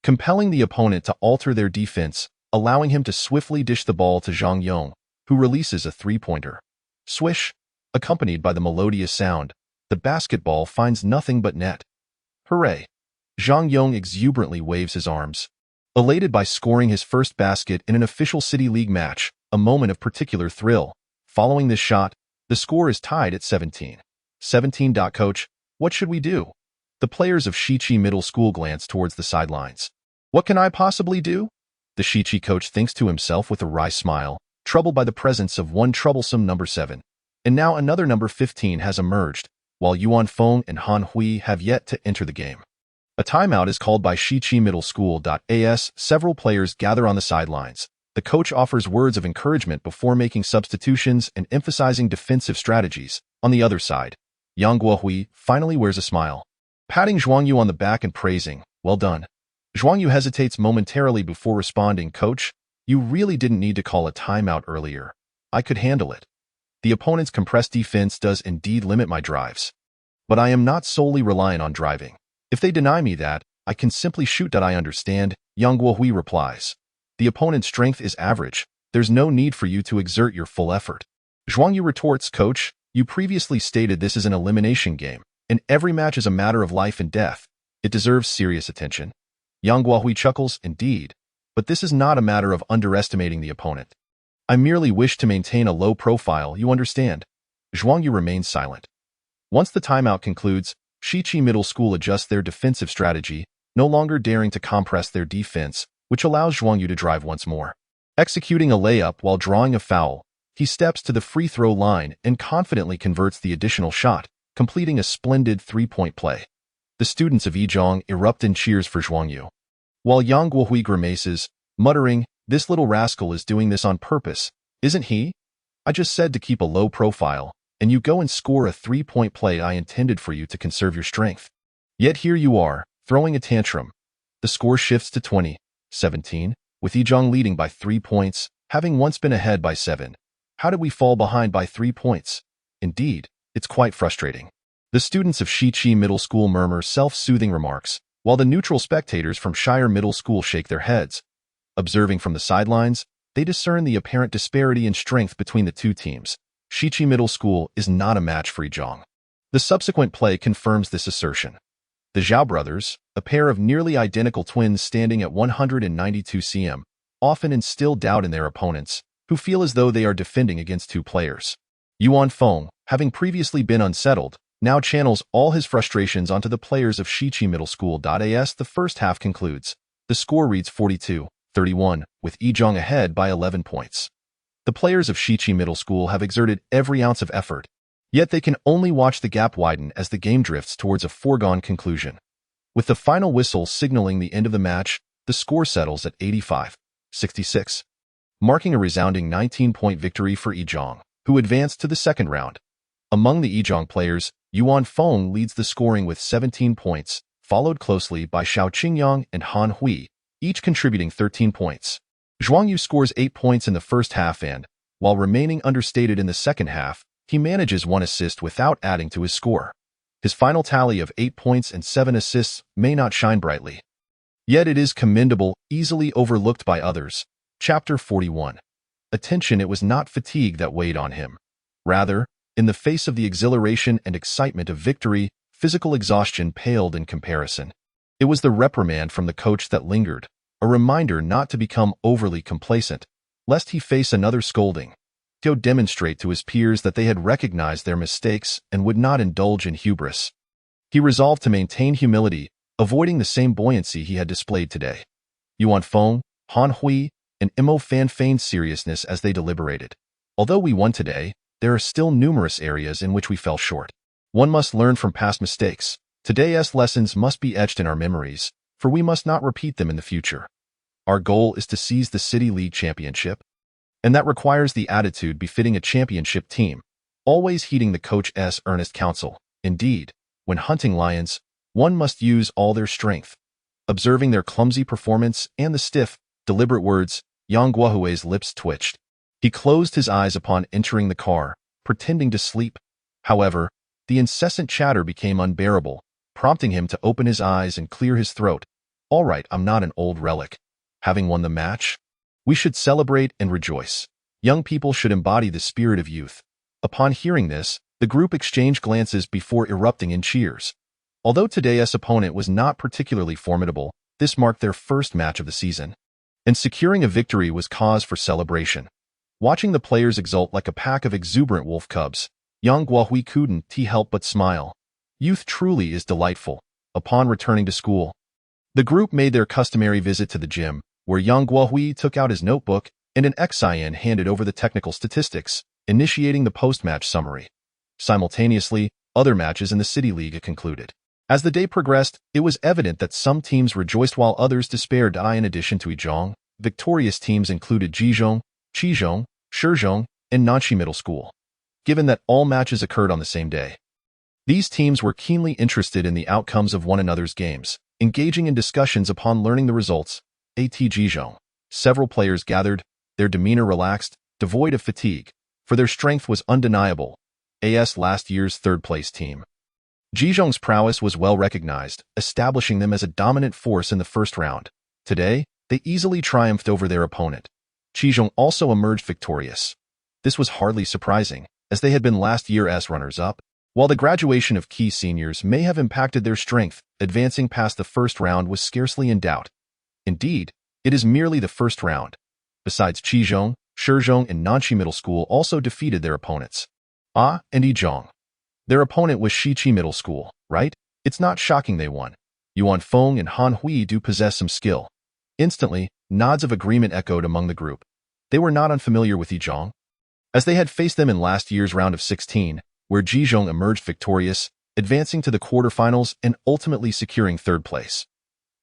compelling the opponent to alter their defense, allowing him to swiftly dish the ball to Zhang Yong, who releases a 3-pointer. Swish, accompanied by the melodious sound, the basketball finds nothing but net. Hooray! Zhang Yong exuberantly waves his arms. Elated by scoring his first basket in an official City League match, a moment of particular thrill. Following this shot, the score is tied at 17. Coach, what should we do? The players of Shiqi Middle School glance towards the sidelines. What can I possibly do? The Shiqi coach thinks to himself with a wry smile, troubled by the presence of one troublesome number 7. And now another number 15 has emerged, while Yuan Feng and Han Hui have yet to enter the game. A timeout is called by Shiqi Middle School. Several players gather on the sidelines. The coach offers words of encouragement before making substitutions and emphasizing defensive strategies. On the other side, Yang Guohui finally wears a smile, patting Zhuang Yu on the back and praising, "Well done." Zhuang Yu hesitates momentarily before responding, "Coach, you really didn't need to call a timeout earlier. I could handle it. The opponent's compressed defense does indeed limit my drives. But I am not solely reliant on driving. If they deny me that, I can simply shoot. I understand," Yang Guohui replies. "The opponent's strength is average. There's no need for you to exert your full effort." Zhuang Yu retorts, "Coach, you previously stated this is an elimination game, and every match is a matter of life and death. It deserves serious attention." Yang Guohui chuckles, "Indeed, but this is not a matter of underestimating the opponent. I merely wish to maintain a low profile, you understand." Zhuang Yu remains silent. Once the timeout concludes, Shiqi Middle School adjusts their defensive strategy, no longer daring to compress their defense, which allows Zhuang Yu to drive once more. Executing a layup while drawing a foul, he steps to the free throw line and confidently converts the additional shot, completing a splendid 3-point play. The students of Yizhong erupt in cheers for Zhuang Yu, while Yang Guohui grimaces, muttering, "This little rascal is doing this on purpose, isn't he? I just said to keep a low profile." and you go and score a 3-point play I intended for you to conserve your strength. Yet here you are, throwing a tantrum. The score shifts to 20-17, with Zhuang leading by 3 points, having once been ahead by 7. How did we fall behind by 3 points? Indeed, it's quite frustrating. The students of Shiqi Middle School murmur self-soothing remarks, while the neutral spectators from Shire Middle School shake their heads. Observing from the sidelines, they discern the apparent disparity in strength between the two teams. Shiqi Middle School is not a match for Zhuang. The subsequent play confirms this assertion. The Zhao brothers, a pair of nearly identical twins standing at 192 cm, often instill doubt in their opponents, who feel as though they are defending against two players. Yuan Feng, having previously been unsettled, now channels all his frustrations onto the players of Shiqi Middle School. As the first half concludes, the score reads 42-31, with Zhuang ahead by 11 points. The players of Shiqi Middle School have exerted every ounce of effort, yet they can only watch the gap widen as the game drifts towards a foregone conclusion. With the final whistle signaling the end of the match, the score settles at 85-66, marking a resounding 19-point victory for Zhuang, who advanced to the second round. Among the Zhuang players, Yuan Feng leads the scoring with 17 points, followed closely by Xiao Qingyang and Han Hui, each contributing 13 points. Zhuang Yu scores 8 points in the first half and, while remaining understated in the second half, he manages 1 assist without adding to his score. His final tally of 8 points and 7 assists may not shine brightly. Yet it is commendable, easily overlooked by others. Chapter 41. Attention. It was not fatigue that weighed on him. Rather, in the face of the exhilaration and excitement of victory, physical exhaustion paled in comparison. It was the reprimand from the coach that lingered, a reminder not to become overly complacent, lest he face another scolding. To demonstrate to his peers that they had recognized their mistakes and would not indulge in hubris. He resolved to maintain humility, avoiding the same buoyancy he had displayed today. Yuan Feng, Han Hui, and Mo Fan feigned seriousness as they deliberated. Although we won today, there are still numerous areas in which we fell short. One must learn from past mistakes. Today's lessons must be etched in our memories, for we must not repeat them in the future. Our goal is to seize the City League Championship, and that requires the attitude befitting a championship team, always heeding the coach's earnest counsel. Indeed, when hunting lions, one must use all their strength. Observing their clumsy performance and the stiff, deliberate words, Yang Guohui's lips twitched. He closed his eyes upon entering the car, pretending to sleep. However, the incessant chatter became unbearable, prompting him to open his eyes and clear his throat. All right, I'm not an old relic. Having won the match, we should celebrate and rejoice. Young people should embody the spirit of youth. Upon hearing this, the group exchanged glances before erupting in cheers. Although today's opponent was not particularly formidable, this marked their first match of the season, and securing a victory was cause for celebration. Watching the players exult like a pack of exuberant wolf cubs, Yang Guohui couldn't help but smile. Youth truly is delightful. Upon returning to school, the group made their customary visit to the gym, where Yang Guohui took out his notebook and an Xian handed over the technical statistics, initiating the post-match summary. Simultaneously, other matches in the City League concluded. As the day progressed, it was evident that some teams rejoiced while others despaired. In addition to Zhuang, victorious teams included Jizhong, Qizhong, Shizhong, and Nanxi Middle School. Given that all matches occurred on the same day, these teams were keenly interested in the outcomes of one another's games, engaging in discussions upon learning the results. At Jizhong, several players gathered, their demeanor relaxed, devoid of fatigue, for their strength was undeniable. As last year's third-place team, Jizhong's prowess was well recognized, establishing them as a dominant force in the first round. Today, they easily triumphed over their opponent. Qizhong also emerged victorious. This was hardly surprising, as they had been last year's runners-up. While the graduation of key seniors may have impacted their strength, advancing past the first round was scarcely in doubt. Indeed, it is merely the first round. Besides, Qizhong, Shizhong, and Nanxi Middle School also defeated their opponents. And Zhuang. Their opponent was Shiqi Middle School, right? It's not shocking they won. Yuan Feng and Han Hui do possess some skill. Instantly, nods of agreement echoed among the group. They were not unfamiliar with Zhuang, as they had faced them in last year's round of 16, where Jizhong emerged victorious, advancing to the quarterfinals and ultimately securing third place.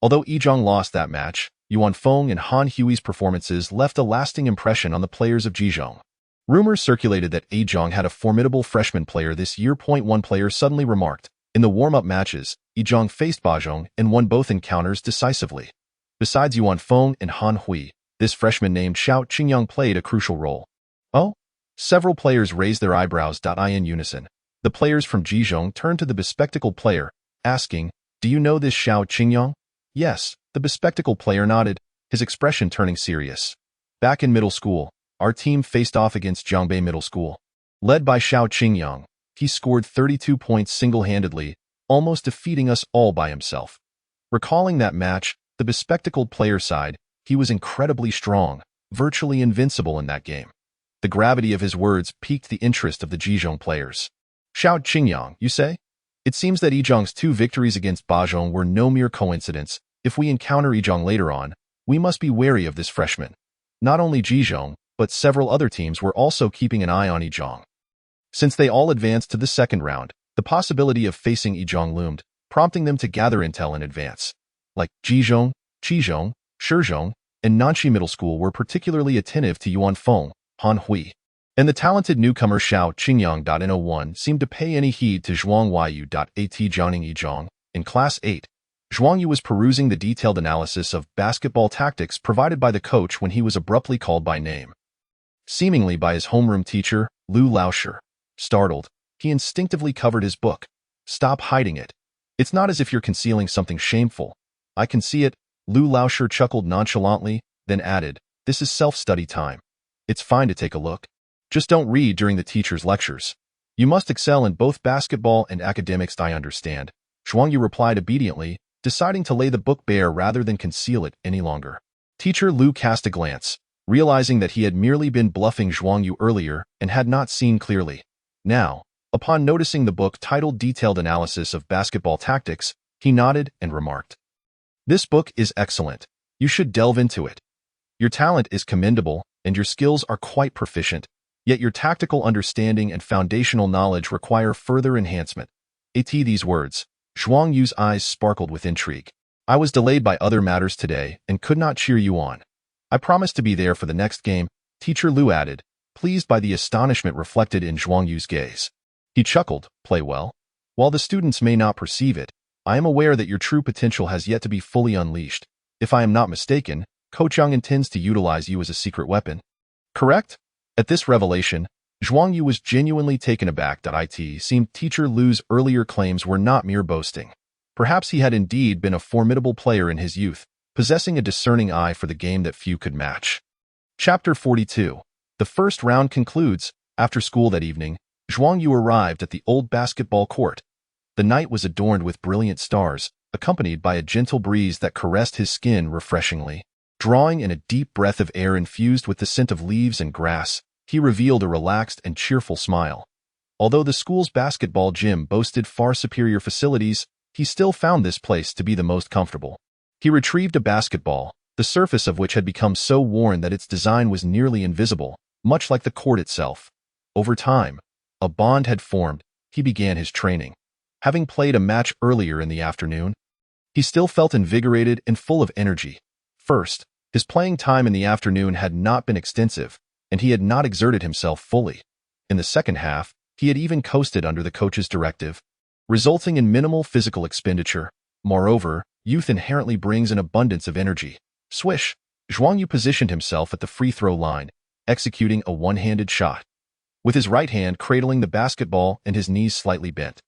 Although Zhuang lost that match, Yuan Feng and Han Hui's performances left a lasting impression on the players of Jizhong. Rumors circulated that Zhuang had a formidable freshman player this year. One player suddenly remarked, in the warm-up matches, Zhuang faced Bajong and won both encounters decisively. Besides Yuan Feng and Han Hui, this freshman named Xiao Qingyang played a crucial role. Oh? Several players raised their eyebrows. In unison, the players from Zhejiang turned to the bespectacled player, asking, "Do you know this Xiao Qingyang?" Yes, the bespectacled player nodded, his expression turning serious. Back in middle school, our team faced off against Jiangbei Middle School. Led by Xiao Qingyang, he scored 32 points single-handedly, almost defeating us all by himself. Recalling that match, the bespectacled player sighed, he was incredibly strong, virtually invincible in that game. The gravity of his words piqued the interest of the Zhejiang players. Xiao Qingyang, you say? It seems that Zhang's 2 victories against Bajong were no mere coincidence. If we encounter Zhang later on, we must be wary of this freshman. Not only Zhejiang, but several other teams were also keeping an eye on Zhang. Since they all advanced to the second round, the possibility of facing Zhang loomed, prompting them to gather intel in advance. Like Zhejiang, Qizhong, Shizhong, and Nanxi Middle School were particularly attentive to Yuan Feng, Han Hui, and the talented newcomer Xiao Qingyang. In 01 seemed to pay any heed to Zhuang Yu. At Jianing Zhang. In Class 8, Zhuang Yu was perusing the detailed analysis of basketball tactics provided by the coach when he was abruptly called by name. Seemingly by his homeroom teacher, Lu Laoshi. Startled, he instinctively covered his book. "Stop hiding it. It's not as if you're concealing something shameful. I can see it." Lu Laoshi chuckled nonchalantly, then added, "This is self-study time. It's fine to take a look. Just don't read during the teacher's lectures. You must excel in both basketball and academics." "I understand," Zhuang Yu replied obediently, deciding to lay the book bare rather than conceal it any longer. Teacher Lu cast a glance, realizing that he had merely been bluffing Zhuang Yu earlier and had not seen clearly. Now, upon noticing the book titled Detailed Analysis of Basketball Tactics, he nodded and remarked, "This book is excellent. You should delve into it. Your talent is commendable, and your skills are quite proficient, yet your tactical understanding and foundational knowledge require further enhancement." At these words, Zhuang Yu's eyes sparkled with intrigue. "I was delayed by other matters today and could not cheer you on. I promised to be there for the next game," Teacher Lu added, pleased by the astonishment reflected in Zhuang Yu's gaze. He chuckled, "Play well. While the students may not perceive it, I am aware that your true potential has yet to be fully unleashed. If I am not mistaken, Coach Young intends to utilize you as a secret weapon. Correct?" At this revelation, Zhuang Yu was genuinely taken aback. It seemed Teacher Lu's earlier claims were not mere boasting. Perhaps he had indeed been a formidable player in his youth, possessing a discerning eye for the game that few could match. Chapter 42. The first round concludes. After school that evening, Zhuang Yu arrived at the old basketball court. The night was adorned with brilliant stars, accompanied by a gentle breeze that caressed his skin refreshingly. Drawing in a deep breath of air infused with the scent of leaves and grass, he revealed a relaxed and cheerful smile. Although the school's basketball gym boasted far superior facilities, he still found this place to be the most comfortable. He retrieved a basketball, the surface of which had become so worn that its design was nearly invisible, much like the court itself. Over time, a bond had formed. He began his training. Having played a match earlier in the afternoon, he still felt invigorated and full of energy. First, his playing time in the afternoon had not been extensive, and he had not exerted himself fully. In the second half, he had even coasted under the coach's directive, resulting in minimal physical expenditure. Moreover, youth inherently brings an abundance of energy. Swish! Zhuang Yu positioned himself at the free throw line, executing a one-handed shot. With his right hand cradling the basketball and his knees slightly bent,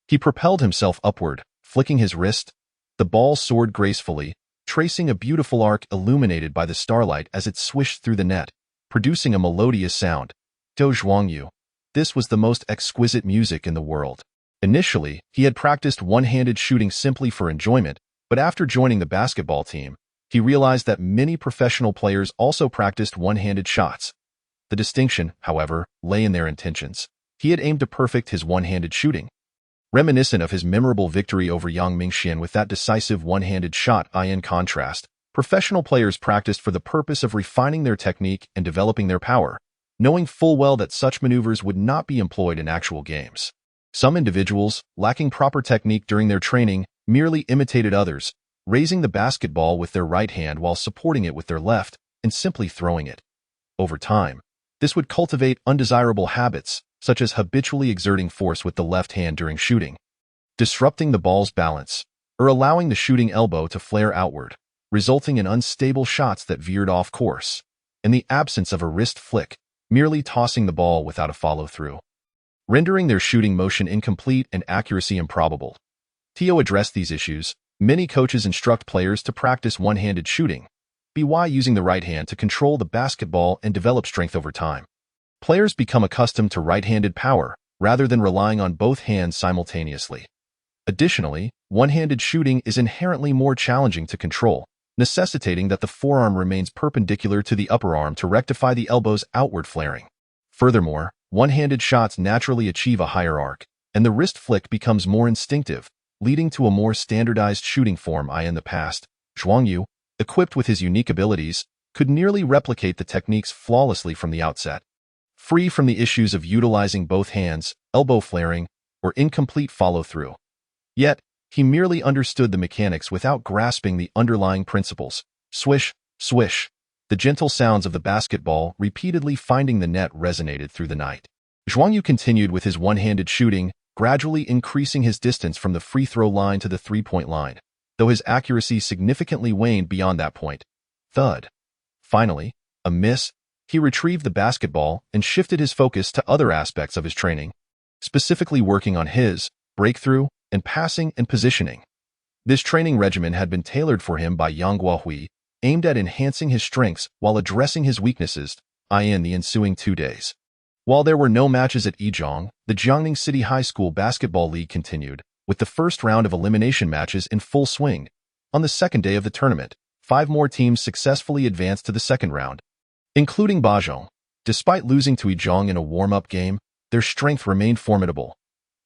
he propelled himself upward, flicking his wrist. The ball soared gracefully, tracing a beautiful arc illuminated by the starlight as it swished through the net, producing a melodious sound. Do Zhuang Yu. This was the most exquisite music in the world. Initially, he had practiced one-handed shooting simply for enjoyment, but after joining the basketball team, he realized that many professional players also practiced one-handed shots. The distinction, however, lay in their intentions. He had aimed to perfect his one-handed shooting. Reminiscent of his memorable victory over Yang Mingxian with that decisive one-handed shot, in contrast, professional players practiced for the purpose of refining their technique and developing their power, knowing full well that such maneuvers would not be employed in actual games. Some individuals, lacking proper technique during their training, merely imitated others, raising the basketball with their right hand while supporting it with their left and simply throwing it. Over time, This would cultivate undesirable habits, such as habitually exerting force with the left hand during shooting, disrupting the ball's balance, or allowing the shooting elbow to flare outward, resulting in unstable shots that veered off course. In the absence of a wrist flick, merely tossing the ball without a follow-through, rendering their shooting motion incomplete and accuracy improbable. To address these issues, many coaches instruct players to practice one-handed shooting, by using the right hand to control the basketball and develop strength over time. Players become accustomed to right-handed power, rather than relying on both hands simultaneously. Additionally, one-handed shooting is inherently more challenging to control, necessitating that the forearm remains perpendicular to the upper arm to rectify the elbow's outward flaring. Furthermore, one-handed shots naturally achieve a higher arc, and the wrist flick becomes more instinctive, leading to a more standardized shooting form. In the past, Zhuang Yu, equipped with his unique abilities, could nearly replicate the techniques flawlessly from the outset, free from the issues of utilizing both hands, elbow flaring, or incomplete follow-through. Yet, he merely understood the mechanics without grasping the underlying principles. Swish, swish. The gentle sounds of the basketball repeatedly finding the net resonated through the night. Zhuang Yu continued with his one-handed shooting, gradually increasing his distance from the free throw line to the three-point line, though his accuracy significantly waned beyond that point. Thud. Finally, a miss, he retrieved the basketball and shifted his focus to other aspects of his training, specifically working on his breakthrough and passing and positioning. This training regimen had been tailored for him by Yang Guohui, aimed at enhancing his strengths while addressing his weaknesses, in the ensuing 2 days. While there were no matches at Yizhong, the Jiangning City High School Basketball League continued, with the first round of elimination matches in full swing. On the second day of the tournament, 5 more teams successfully advanced to the second round, including Bajong. Despite losing to Yizhong in a warm-up game, their strength remained formidable.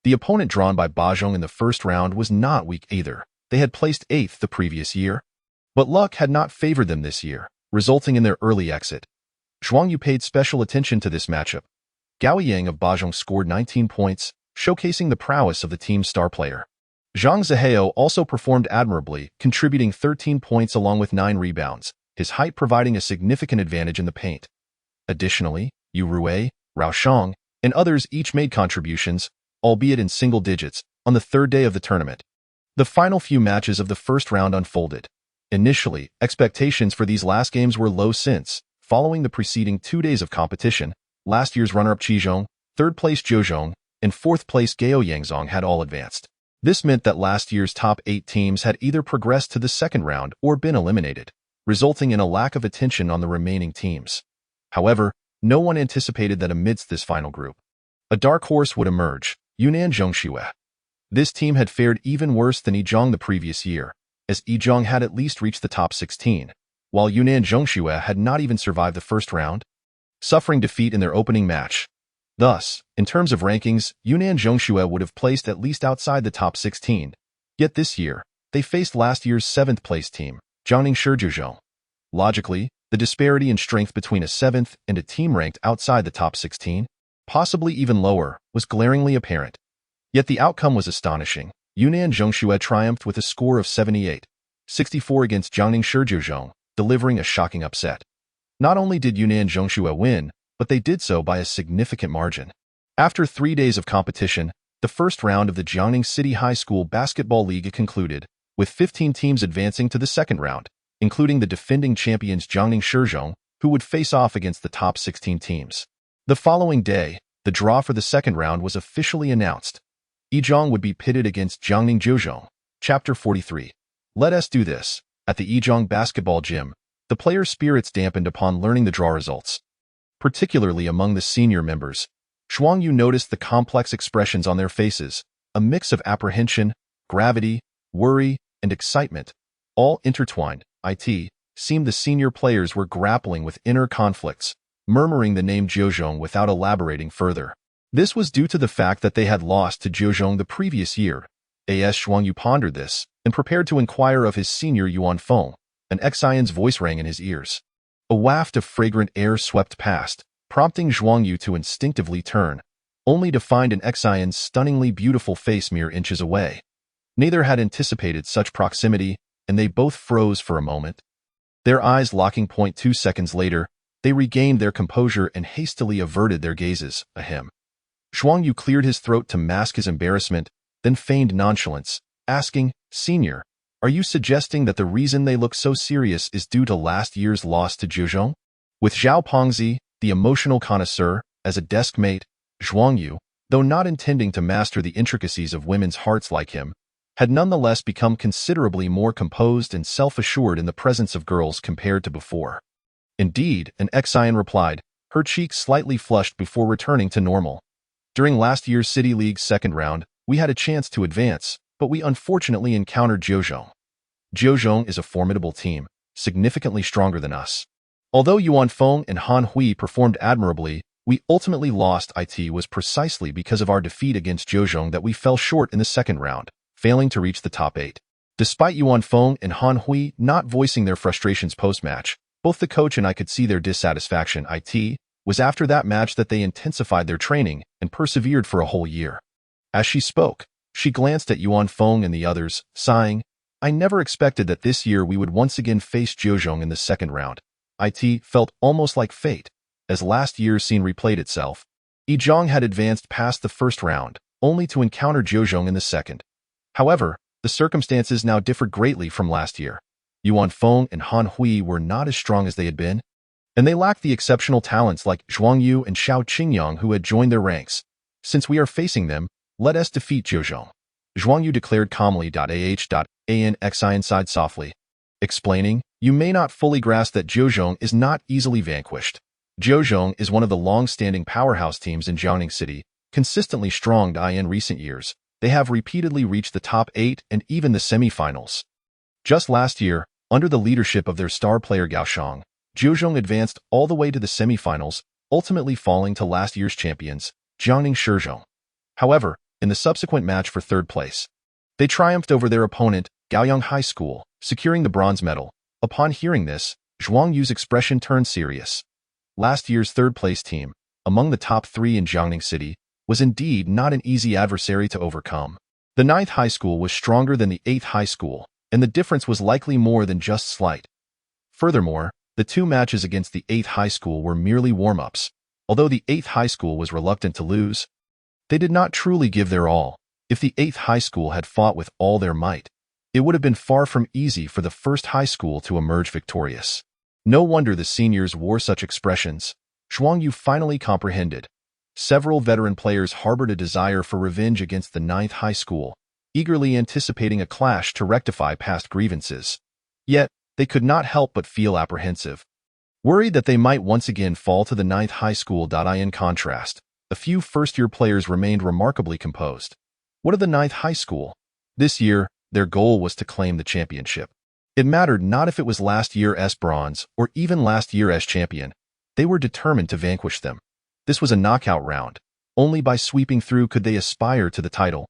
The opponent drawn by Bajong in the first round was not weak either. They had placed 8th the previous year, but luck had not favored them this year, resulting in their early exit. Zhuang Yu paid special attention to this matchup. Gao Yang of Bajong scored 19 points, showcasing the prowess of the team's star player. Zhang Zihao also performed admirably, contributing 13 points along with 9 rebounds, his height providing a significant advantage in the paint. Additionally, Yu Rui, Rao Shang, and others each made contributions, albeit in single digits, on the third day of the tournament. The final few matches of the first round unfolded. Initially, expectations for these last games were low since, following the preceding 2 days of competition, last year's runner-up Qizhong, third-place Zheozhong, and fourth-place Gao Yangzong had all advanced. This meant that last year's top 8 teams had either progressed to the second round or been eliminated, resulting in a lack of attention on the remaining teams. However, no one anticipated that amidst this final group, a dark horse would emerge, Yunnan Zhongxue. This team had fared even worse than Yizhong the previous year, as Yizhong had at least reached the top 16, while Yunnan Zhongxue had not even survived the first round, suffering defeat in their opening match. Thus, in terms of rankings, Yunnan Zhongxue would have placed at least outside the top 16. Yet this year, they faced last year's 7th-place team, Jiangning Shizhuzhong. Logically, the disparity in strength between a 7th and a team ranked outside the top 16, possibly even lower, was glaringly apparent. Yet the outcome was astonishing. Yunnan Zhongxue triumphed with a score of 78-64 against Jiangning Shizhuzhong, delivering a shocking upset. Not only did Yunnan Zhongxue win, but they did so by a significant margin. After 3 days of competition, the first round of the Jiangning City High School Basketball League concluded, with 15 teams advancing to the second round, including the defending champions Jiangning Shizhuzhong, who would face off against the top 16 teams. The following day, the draw for the second round was officially announced. Yizhong would be pitted against Jiangning Zheozhong. Chapter 43. Let us do this. At the Yizhong basketball gym, the players' spirits dampened upon learning the draw results. Particularly among the senior members, Zhuang Yu noticed the complex expressions on their faces, a mix of apprehension, gravity, worry, and excitement, all intertwined. It seemed the senior players were grappling with inner conflicts, murmuring the name Zheozhong without elaborating further. This was due to the fact that they had lost to Zheozhong the previous year. As Zhuang Yu pondered this, and prepared to inquire of his senior Yuan Feng, an Xian's voice rang in his ears. A waft of fragrant air swept past, prompting Zhuang Yu to instinctively turn, only to find an Xian's stunningly beautiful face mere inches away. Neither had anticipated such proximity, and they both froze for a moment. Their eyes locking. 2 seconds later, They regained their composure and hastily averted their gazes. Ahem. Zhuang Yu cleared his throat to mask his embarrassment, then feigned nonchalance, asking, "Senior, are you suggesting that the reason they look so serious is due to last year's loss to Zhejiang?" With Zhao Pengzi, the emotional connoisseur, as a desk mate, Zhuang Yu, though not intending to master the intricacies of women's hearts like him, had nonetheless become considerably more composed and self-assured in the presence of girls compared to before. Indeed, an Xian replied, her cheeks slightly flushed before returning to normal. During last year's City League's second round, we had a chance to advance, but we unfortunately encountered Zhejiang. Zhejiang is a formidable team, significantly stronger than us. Although Yuan Feng and Han Hui performed admirably, we ultimately lost. It was precisely because of our defeat against Zhejiang that we fell short in the second round, failing to reach the top 8. Despite Yuan Feng and Han Hui not voicing their frustrations post-match, both the coach and I could see their dissatisfaction. It was after that match that they intensified their training and persevered for a whole year. As she spoke, she glanced at Yuan Feng and the others, sighing, "I never expected that this year we would once again face Zhejiang in the second round." It felt almost like fate, as last year's scene replayed itself. Zhejiang had advanced past the first round, only to encounter Zhejiang in the second. However, the circumstances now differed greatly from last year. Yuan Feng and Han Hui were not as strong as they had been, and they lacked the exceptional talents like Zhuang Yu and Xiao Qingyang who had joined their ranks. "Since we are facing them, let us defeat Zhejiang," Zhuang Yu declared calmly. Xian sighed softly, explaining, "You may not fully grasp that Zhejiang is not easily vanquished. Zhejiang is one of the long-standing powerhouse teams in Jiangning City, consistently strong. In recent years, they have repeatedly reached the top 8 and even the semi-finals. Just last year, under the leadership of their star player Gao Shang, Zhejiang advanced all the way to the semi-finals, ultimately falling to last year's champions, Jiangning Shizhong. However, in the subsequent match for third place, they triumphed over their opponent, Gaoyang High School, securing the bronze medal. Upon hearing this, Zhuang Yu's expression turned serious. Last year's third-place team, among the top 3 in Jiangning City, was indeed not an easy adversary to overcome. The 9th high school was stronger than the 8th high school, and the difference was likely more than just slight. Furthermore, the 2 matches against the 8th high school were merely warm-ups. Although the 8th high school was reluctant to lose, they did not truly give their all. If the 8th high school had fought with all their might, it would have been far from easy for the 1st high school to emerge victorious. No wonder the seniors wore such expressions. Zhuang Yu finally comprehended. Several veteran players harbored a desire for revenge against the 9th high school, eagerly anticipating a clash to rectify past grievances. Yet, they could not help but feel apprehensive, worried that they might once again fall to the 9th high school. In contrast, a few first-year players remained remarkably composed. What of the 9th high school? This year, their goal was to claim the championship. It mattered not if it was last year's bronze or even last year's champion. They were determined to vanquish them. This was a knockout round. Only by sweeping through could they aspire to the title.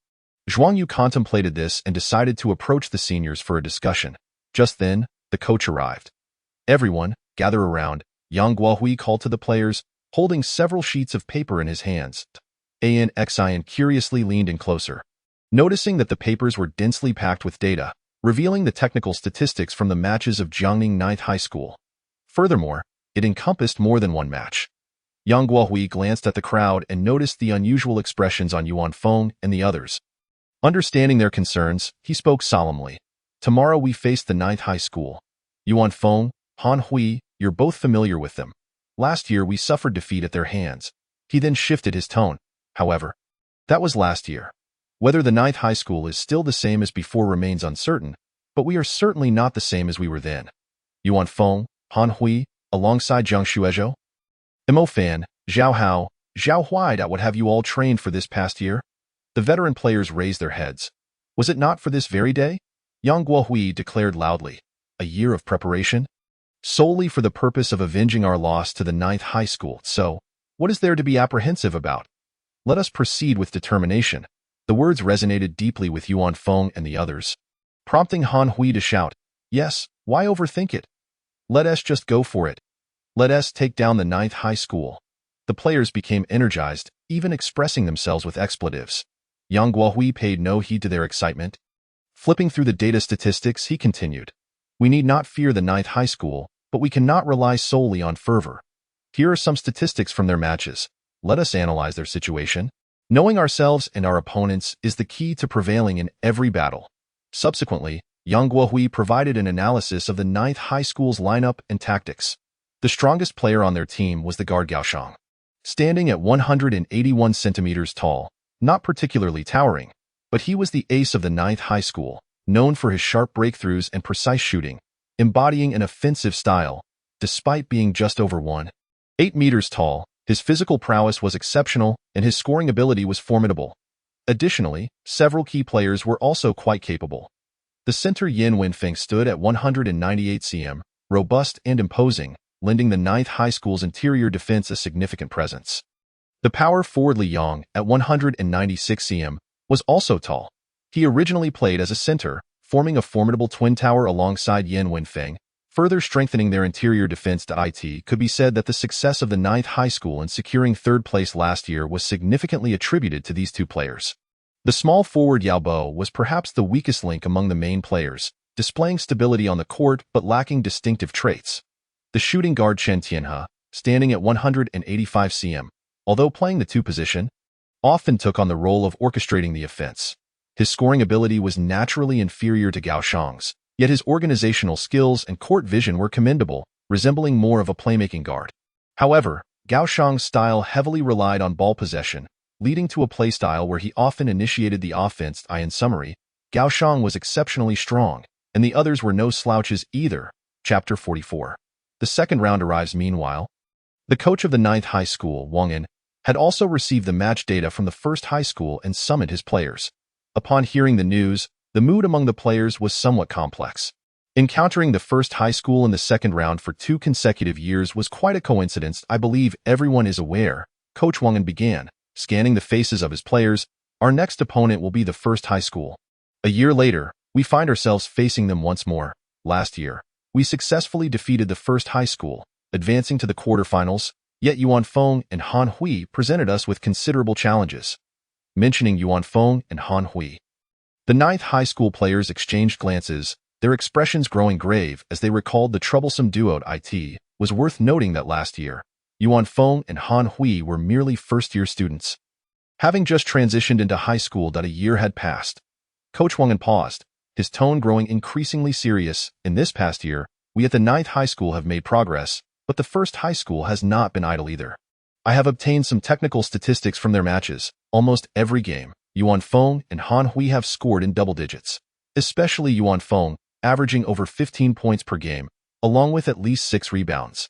Zhuang Yu contemplated this and decided to approach the seniors for a discussion. Just then, the coach arrived. "Everyone, gather around," Yang Guohui called to the players, holding several sheets of paper in his hands. Xian curiously leaned in closer, noticing that the papers were densely packed with data, revealing the technical statistics from the matches of Jiangning 9th High School. Furthermore, it encompassed more than one match. Yang Guohui glanced at the crowd and noticed the unusual expressions on Yuan Feng and the others. Understanding their concerns, he spoke solemnly. "Tomorrow we face the 9th High School. Yuan Feng, Han Hui, you're both familiar with them. Last year we suffered defeat at their hands." He then shifted his tone. "However, that was last year. Whether the 9th High School is still the same as before remains uncertain, but we are certainly not the same as we were then. Yuan Feng, Han Hui, alongside Zhang Xuezhou, Mo Fan, Zhao Hao, Zhao Huai. What have you all trained for this past year?" The veteran players raised their heads. "Was it not for this very day?" Yang Guohui declared loudly. "A year of preparation? Solely for the purpose of avenging our loss to the 9th High School. So, what is there to be apprehensive about? Let us proceed with determination." The words resonated deeply with Yuan Feng and the others, prompting Han Hui to shout, "Yes, why overthink it? Let us just go for it. Let us take down the 9th High School." The players became energized, even expressing themselves with expletives. Yang Guohui paid no heed to their excitement. Flipping through the data statistics, he continued, "We need not fear the 9th High School, but we cannot rely solely on fervor. Here are some statistics from their matches. Let us analyze their situation. Knowing ourselves and our opponents is the key to prevailing in every battle. Subsequently, Yang Guohui provided an analysis of the 9th High School's lineup and tactics. The strongest player on their team was the guard Gao Shang. Standing at 181 centimeters tall, not particularly towering, but he was the ace of the 9th High School, known for his sharp breakthroughs and precise shooting, embodying an offensive style, despite being just over 1.8 meters tall. His physical prowess was exceptional, and his scoring ability was formidable. Additionally, several key players were also quite capable. The center Yin Wenfeng stood at 198 cm, robust and imposing, lending the 9th High School's interior defense a significant presence. The power forward Li Yang, at 196 cm, was also tall. He originally played as a center, forming a formidable twin tower alongside Yin Wenfeng, further strengthening their interior defense. It could be said that the success of the 9th High School in securing third place last year was significantly attributed to these two players. The small forward Yao Bo was perhaps the weakest link among the main players, displaying stability on the court but lacking distinctive traits. The shooting guard Chen Tianhe, standing at 185 cm, although playing the two position, often took on the role of orchestrating the offense. His scoring ability was naturally inferior to Gao Shang's, yet his organizational skills and court vision were commendable, resembling more of a playmaking guard. However, Gao Shang's style heavily relied on ball possession, leading to a playstyle where he often initiated the offense. In summary, Gao Shang was exceptionally strong, and the others were no slouches either. Chapter 44. The second round arrives meanwhile. The coach of the 9th High School, Wang Yin, had also received the match data from the 1st High School and summoned his players. Upon hearing the news, the mood among the players was somewhat complex. Encountering the 1st High School in the second round for 2 consecutive years was quite a coincidence. I believe everyone is aware, Coach Wang Yin began, scanning the faces of his players. Our next opponent will be the 1st High School. A year later, we find ourselves facing them once more. Last year, we successfully defeated the 1st High School, advancing to the quarterfinals, yet Yuan Feng and Han Hui presented us with considerable challenges. Mentioning Yuan Feng and Han Hui, the 9th High School players exchanged glances, their expressions growing grave as they recalled the troublesome duo. It was worth noting that last year, Yuan Feng and Han Hui were merely first-year students. Having just transitioned into high school. A year had passed. Coach Wang Yin paused, his tone growing increasingly serious. In this past year, we at the 9th High School have made progress, but the 1st High School has not been idle either. I have obtained some technical statistics from their matches. Almost every game, Yuan Feng and Han Hui have scored in double digits, especially Yuan Feng, averaging over 15 points per game, along with at least 6 rebounds.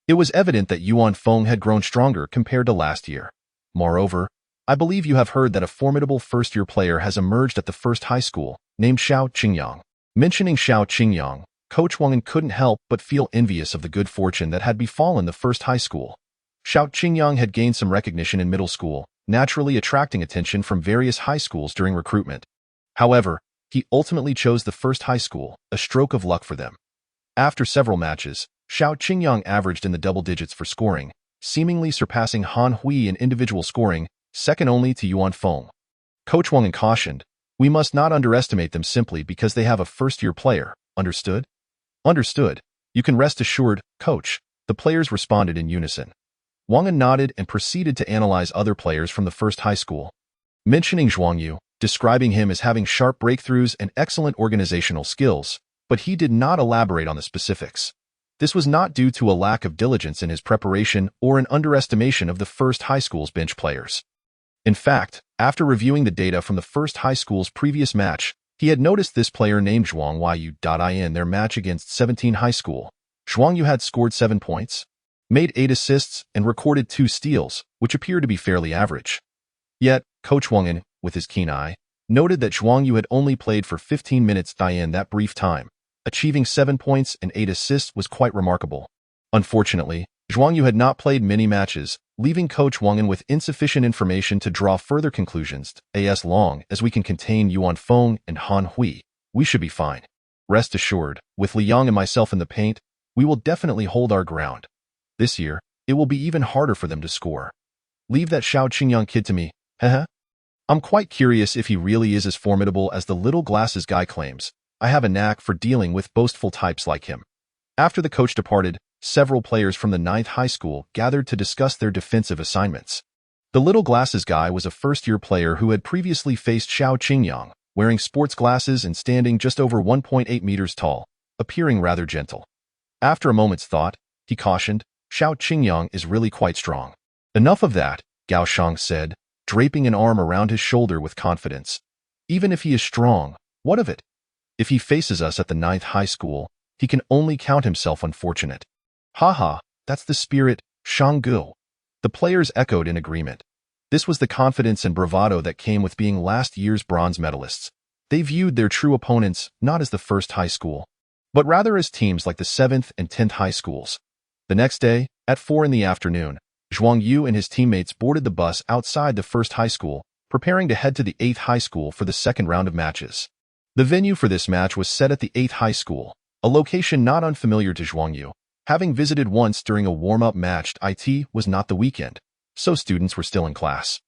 It was evident that Yuan Feng had grown stronger compared to last year. Moreover, I believe you have heard that a formidable first-year player has emerged at the 1st High School, named Xiao Qingyang. Mentioning Xiao Qingyang, Coach Wang Yin couldn't help but feel envious of the good fortune that had befallen the 1st High School. Xiao Qingyang had gained some recognition in middle school, naturally attracting attention from various high schools during recruitment. However, he ultimately chose the 1st High School, a stroke of luck for them. After several matches, Xiao Qingyang averaged in the double digits for scoring, seemingly surpassing Han Hui in individual scoring, second only to Yuan Feng. Coach Wang Yin cautioned, "We must not underestimate them simply because they have a first-year player, understood?" "Understood. You can rest assured, Coach," the players responded in unison. Wang Yin nodded and proceeded to analyze other players from the 1st High School. Mentioning Zhuang Yu, describing him as having sharp breakthroughs and excellent organizational skills, but he did not elaborate on the specifics. This was not due to a lack of diligence in his preparation or an underestimation of the 1st High School's bench players. In fact, after reviewing the data from the 1st High School's previous match, he had noticed this player named Zhuang Yu. In their match against 17 High School, Zhuang Yu had scored 7 points, made 8 assists, and recorded 2 steals, which appeared to be fairly average. Yet, Coach Wang Yin, with his keen eye, noted that Zhuang Yu had only played for 15 minutes. In that brief time, achieving 7 points and 8 assists was quite remarkable. Unfortunately, Zhuang Yu had not played many matches, leaving Coach Wang Yin with insufficient information to draw further conclusions. As long as we can contain Yuan Feng and Han Hui, we should be fine. Rest assured, with Li Yang and myself in the paint, we will definitely hold our ground. This year, it will be even harder for them to score. Leave that Xiao Qingyang kid to me, heh. I'm quite curious if he really is as formidable as the little glasses guy claims. I have a knack for dealing with boastful types like him. After the coach departed, several players from the 9th high school gathered to discuss their defensive assignments. The little glasses guy was a first-year player who had previously faced Xiao Qingyang, wearing sports glasses and standing just over 1.8 meters tall, appearing rather gentle. After a moment's thought, he cautioned, "Xiao Qingyang is really quite strong." "Enough of that," Gao Shang said, draping an arm around his shoulder with confidence. "Even if he is strong, what of it? If he faces us at the 9th high school, he can only count himself unfortunate." "Haha, that's the spirit, Shanggu." The players echoed in agreement. This was the confidence and bravado that came with being last year's bronze medalists. They viewed their true opponents not as the 1st high school, but rather as teams like the 7th and 10th high schools. The next day, at 4 in the afternoon, Zhuang Yu and his teammates boarded the bus outside the 1st high school, preparing to head to the 8th high school for the 2nd round of matches. The venue for this match was set at the 8th high school, a location not unfamiliar to Zhuang Yu. Having visited once during a warm-up match, it was not the weekend, so students were still in class.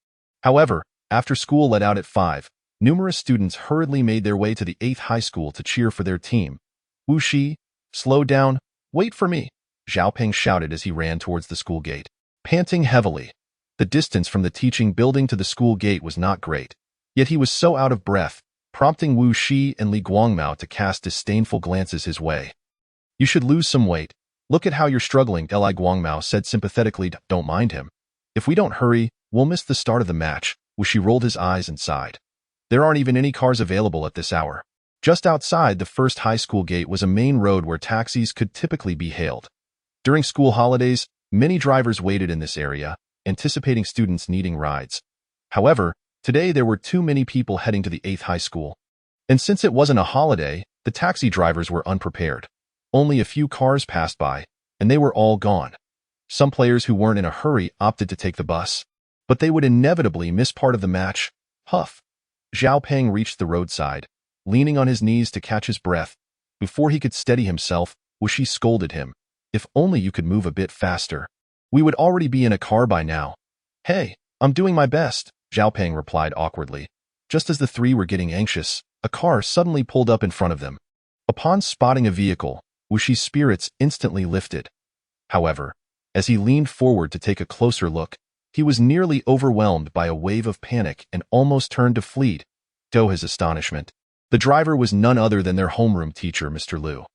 However, after school let out at 5, numerous students hurriedly made their way to the 8th high school to cheer for their team. "Wu Shi, slow down, wait for me," Zhao Peng shouted as he ran towards the school gate. Panting heavily, the distance from the teaching building to the school gate was not great, yet he was so out of breath, prompting Wu Shi and Li Guangmao to cast disdainful glances his way. "You should lose some weight. Look at how you're struggling," Li Guangmao said sympathetically. "Don't mind him. If we don't hurry, we'll miss the start of the match." Wu Shi rolled his eyes and sighed. There aren't even any cars available at this hour. Just outside the 1st high school gate was a main road where taxis could typically be hailed. During school holidays, many drivers waited in this area, anticipating students needing rides. However, today there were too many people heading to the 8th high school. And since it wasn't a holiday, the taxi drivers were unprepared. Only a few cars passed by, and they were all gone. Some players who weren't in a hurry opted to take the bus, but they would inevitably miss part of the match. Huff. Zhao Peng reached the roadside, leaning on his knees to catch his breath. Before he could steady himself, Wu Shi scolded him. "If only you could move a bit faster. We would already be in a car by now." "Hey, I'm doing my best," Zhao Peng replied awkwardly. Just as the three were getting anxious, a car suddenly pulled up in front of them. Upon spotting a vehicle, Wu Shi's spirits instantly lifted. However, as he leaned forward to take a closer look, he was nearly overwhelmed by a wave of panic and almost turned to flee. To his astonishment, the driver was none other than their homeroom teacher, Mr. Liu.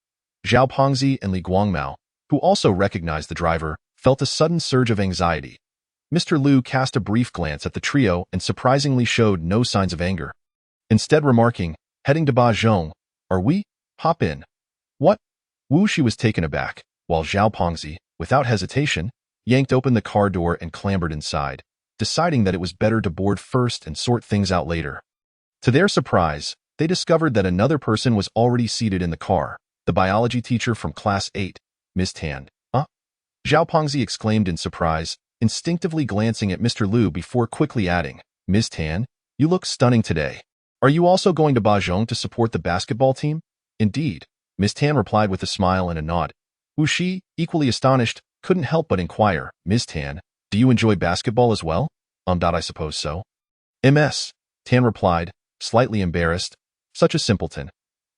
Zhao Pengzi and Li Guangmao, who also recognized the driver, felt a sudden surge of anxiety. Mr. Liu cast a brief glance at the trio and surprisingly showed no signs of anger. Instead remarking, "Heading to Bajong, are we? Hop in." "What?" Wu Shi was taken aback, while Zhao Pengzi, without hesitation, yanked open the car door and clambered inside, deciding that it was better to board first and sort things out later. To their surprise, they discovered that another person was already seated in the car, the biology teacher from Class 8, Ms. Tan. "Huh?" Zhao Pengzi exclaimed in surprise, instinctively glancing at Mr. Liu before quickly adding, "Ms. Tan, you look stunning today. Are you also going to Bajong to support the basketball team?" "Indeed," Ms. Tan replied with a smile and a nod. Wu Shi, equally astonished, couldn't help but inquire, "Ms. Tan, do you enjoy basketball as well?" I suppose so." "Ms." Tan replied, slightly embarrassed. Such a simpleton.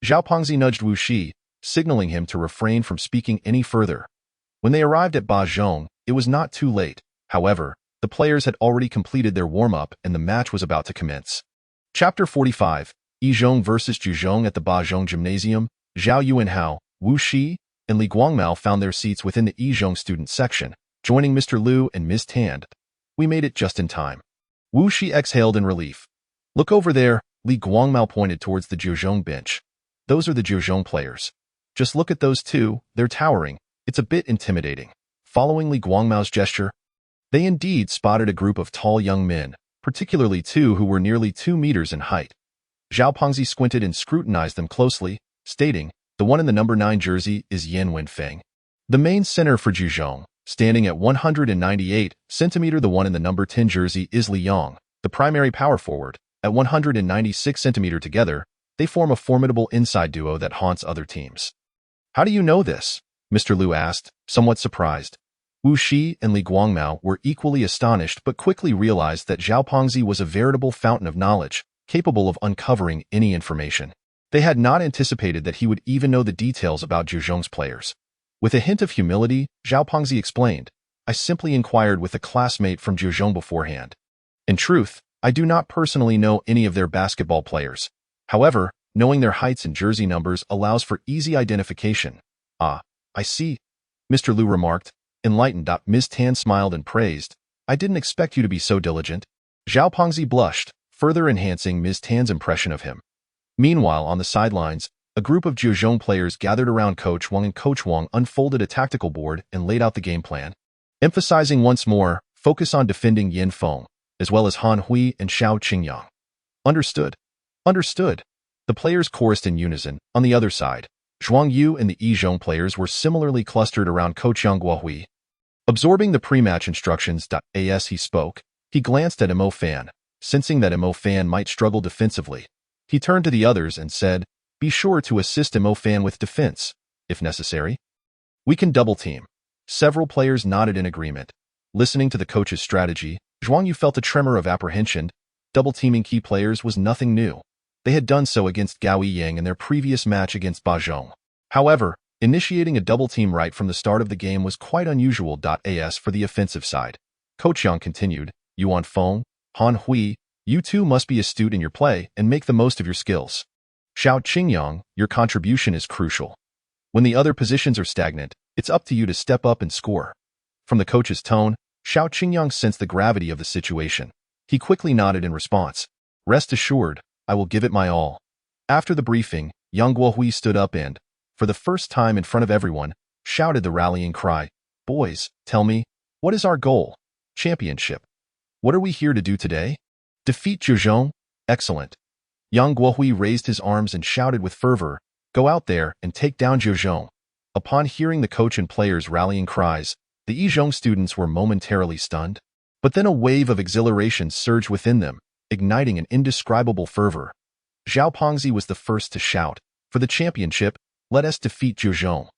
Zhao Pengzi nudged Wu Shi, signaling him to refrain from speaking any further. When they arrived at Bajong, it was not too late. However, the players had already completed their warm-up and the match was about to commence. Chapter 45, Yizhong vs. Zhuzhong at the Bajong Gymnasium. Zhao Yuanhao, Wu Shi, and Li Guangmao found their seats within the Yizhong student section, joining Mr. Liu and Ms. Tan. "We made it just in time." Wu Shi exhaled in relief. "Look over there," Li Guangmao pointed towards the Zhuzhong bench. "Those are the Zhuzhong players. Just look at those two, they're towering. It's a bit intimidating." Following Li Guangmao's gesture, they indeed spotted a group of tall young men, particularly two who were nearly 2 meters in height. Zhao Pengzi squinted and scrutinized them closely, stating, "The one in the number 9 jersey is Yan Wenfeng. The main center for Zhuzhong, standing at 198 centimeter. The one in the number 10 jersey is Li Yong, the primary power forward. At 196 centimeter together, they form a formidable inside duo that haunts other teams." "How do you know this?" Mr. Liu asked, somewhat surprised. Wu Shi and Li Guangmao were equally astonished but quickly realized that Zhao Pengzi was a veritable fountain of knowledge, capable of uncovering any information. They had not anticipated that he would even know the details about Zhuzhong's players. With a hint of humility, Zhao Pengzi explained, I simply inquired with a classmate from Zhejiang beforehand. In truth, I do not personally know any of their basketball players. However, knowing their heights and jersey numbers allows for easy identification. Ah, I see, Mr. Liu remarked, enlightened. Ms. Tan smiled and praised, I didn't expect you to be so diligent. Zhao Pengzi blushed, further enhancing Ms. Tan's impression of him. Meanwhile, on the sidelines, a group of Zhejiang players gathered around Coach Wang, and Coach Wang unfolded a tactical board and laid out the game plan, emphasizing once more, focus on defending Yin Feng, as well as Han Hui and Xiao Qingyang. Understood. Understood. The players chorused in unison. On the other side, Zhuang Yu and the Yizhong players were similarly clustered around Coach Yang Guohui. Absorbing the pre-match instructions, as he spoke, he glanced at Mo Fan, sensing that Mo Fan might struggle defensively. He turned to the others and said, be sure to assist Mo Fan with defense, if necessary. We can double team. Several players nodded in agreement. Listening to the coach's strategy, Zhuang Yu felt a tremor of apprehension. Double-teaming key players was nothing new. They had done so against Gao Yiyang in their previous match against Ba Zhong. However, initiating a double-team right from the start of the game was quite unusual. As for the offensive side, Coach Yang continued, Yuan Feng, Han Hui, you two must be astute in your play and make the most of your skills. Xiao Qingyang, your contribution is crucial. When the other positions are stagnant, it's up to you to step up and score. From the coach's tone, Xiao Qingyang sensed the gravity of the situation. He quickly nodded in response. Rest assured, I will give it my all. After the briefing, Yang Guohui stood up and, for the first time in front of everyone, shouted the rallying cry. Boys, tell me, what is our goal? Championship. What are we here to do today? Defeat Zhejiang? Excellent. Yang Guohui raised his arms and shouted with fervor, go out there and take down Zhejiang. Upon hearing the coach and players' rallying cries, the Yizhong students were momentarily stunned. But then a wave of exhilaration surged within them, igniting an indescribable fervor. Zhao Pengzi was the first to shout, for the championship, let us defeat Zhejiang.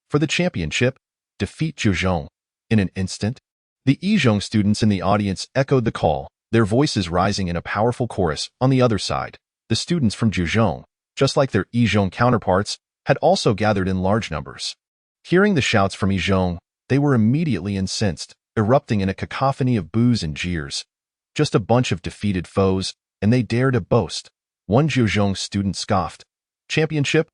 For the championship, defeat Zhejiang. In an instant, the Yizhong students in the audience echoed the call, their voices rising in a powerful chorus. On the other side, the students from Zhejiang, just like their Yizhong counterparts, had also gathered in large numbers. Hearing the shouts from Yizhong, they were immediately incensed, erupting in a cacophony of boos and jeers. Just a bunch of defeated foes, and they dare to boast. One Zhejiang student scoffed. Championship?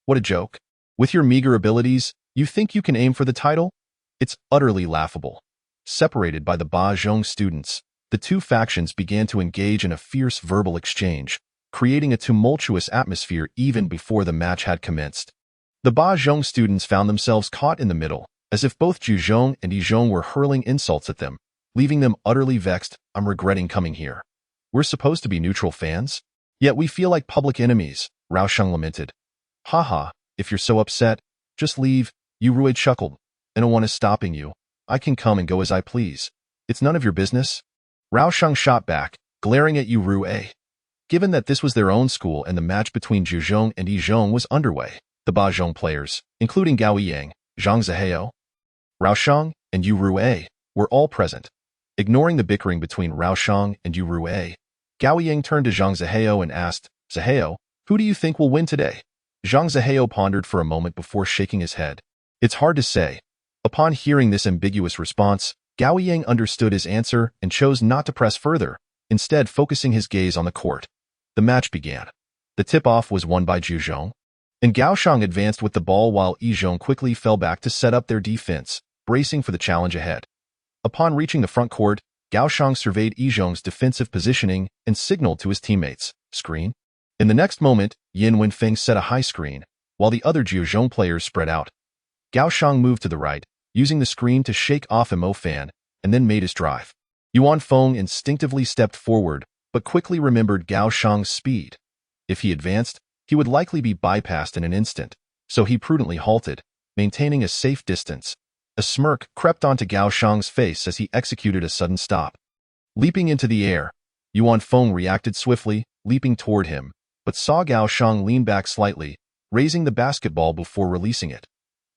What a joke. With your meager abilities, you think you can aim for the title? It's utterly laughable. Separated by the Ba Zhong students, the two factions began to engage in a fierce verbal exchange, creating a tumultuous atmosphere even before the match had commenced. The Ba Zhong students found themselves caught in the middle, as if both Zhejiang and Yizhong were hurling insults at them, leaving them utterly vexed. I'm regretting coming here. We're supposed to be neutral fans? Yet we feel like public enemies, Rao Sheng lamented. Haha, if you're so upset, just leave, Yu Rui chuckled. I don't want to stopping you. I can come and go as I please. It's none of your business. Rao Sheng shot back, glaring at Yu Rui. Given that this was their own school and the match between Zhejiang and Yizhong was underway, the Ba Zhong players, including Gao Yiyang, Zhang Zihao, Rao Sheng, and Yu Rui, were all present. Ignoring the bickering between Rao Sheng and Yu Rui, Gao Yiyang turned to Zhang Zihao and asked, Zihao, who do you think will win today? Zhang Zihao pondered for a moment before shaking his head. It's hard to say. Upon hearing this ambiguous response, Gao Yiyang understood his answer and chose not to press further, instead focusing his gaze on the court. The match began. The tip-off was won by Zhejiang, and Gao Shang advanced with the ball while Yizhong quickly fell back to set up their defense, bracing for the challenge ahead. Upon reaching the front court, Gao Shang surveyed Yizhong's defensive positioning and signaled to his teammates, screen. In the next moment, Yin Wenfeng set a high screen, while the other Zhejiang players spread out. Gao Shang moved to the right, using the screen to shake off Mo Fan, and then made his drive. Yuan Feng instinctively stepped forward, but quickly remembered Gao Shang's speed. If he advanced, he would likely be bypassed in an instant, so he prudently halted, maintaining a safe distance. A smirk crept onto Gao Shang's face as he executed a sudden stop. Leaping into the air, Yuan Feng reacted swiftly, leaping toward him, but saw Gao Shang lean back slightly, raising the basketball before releasing it.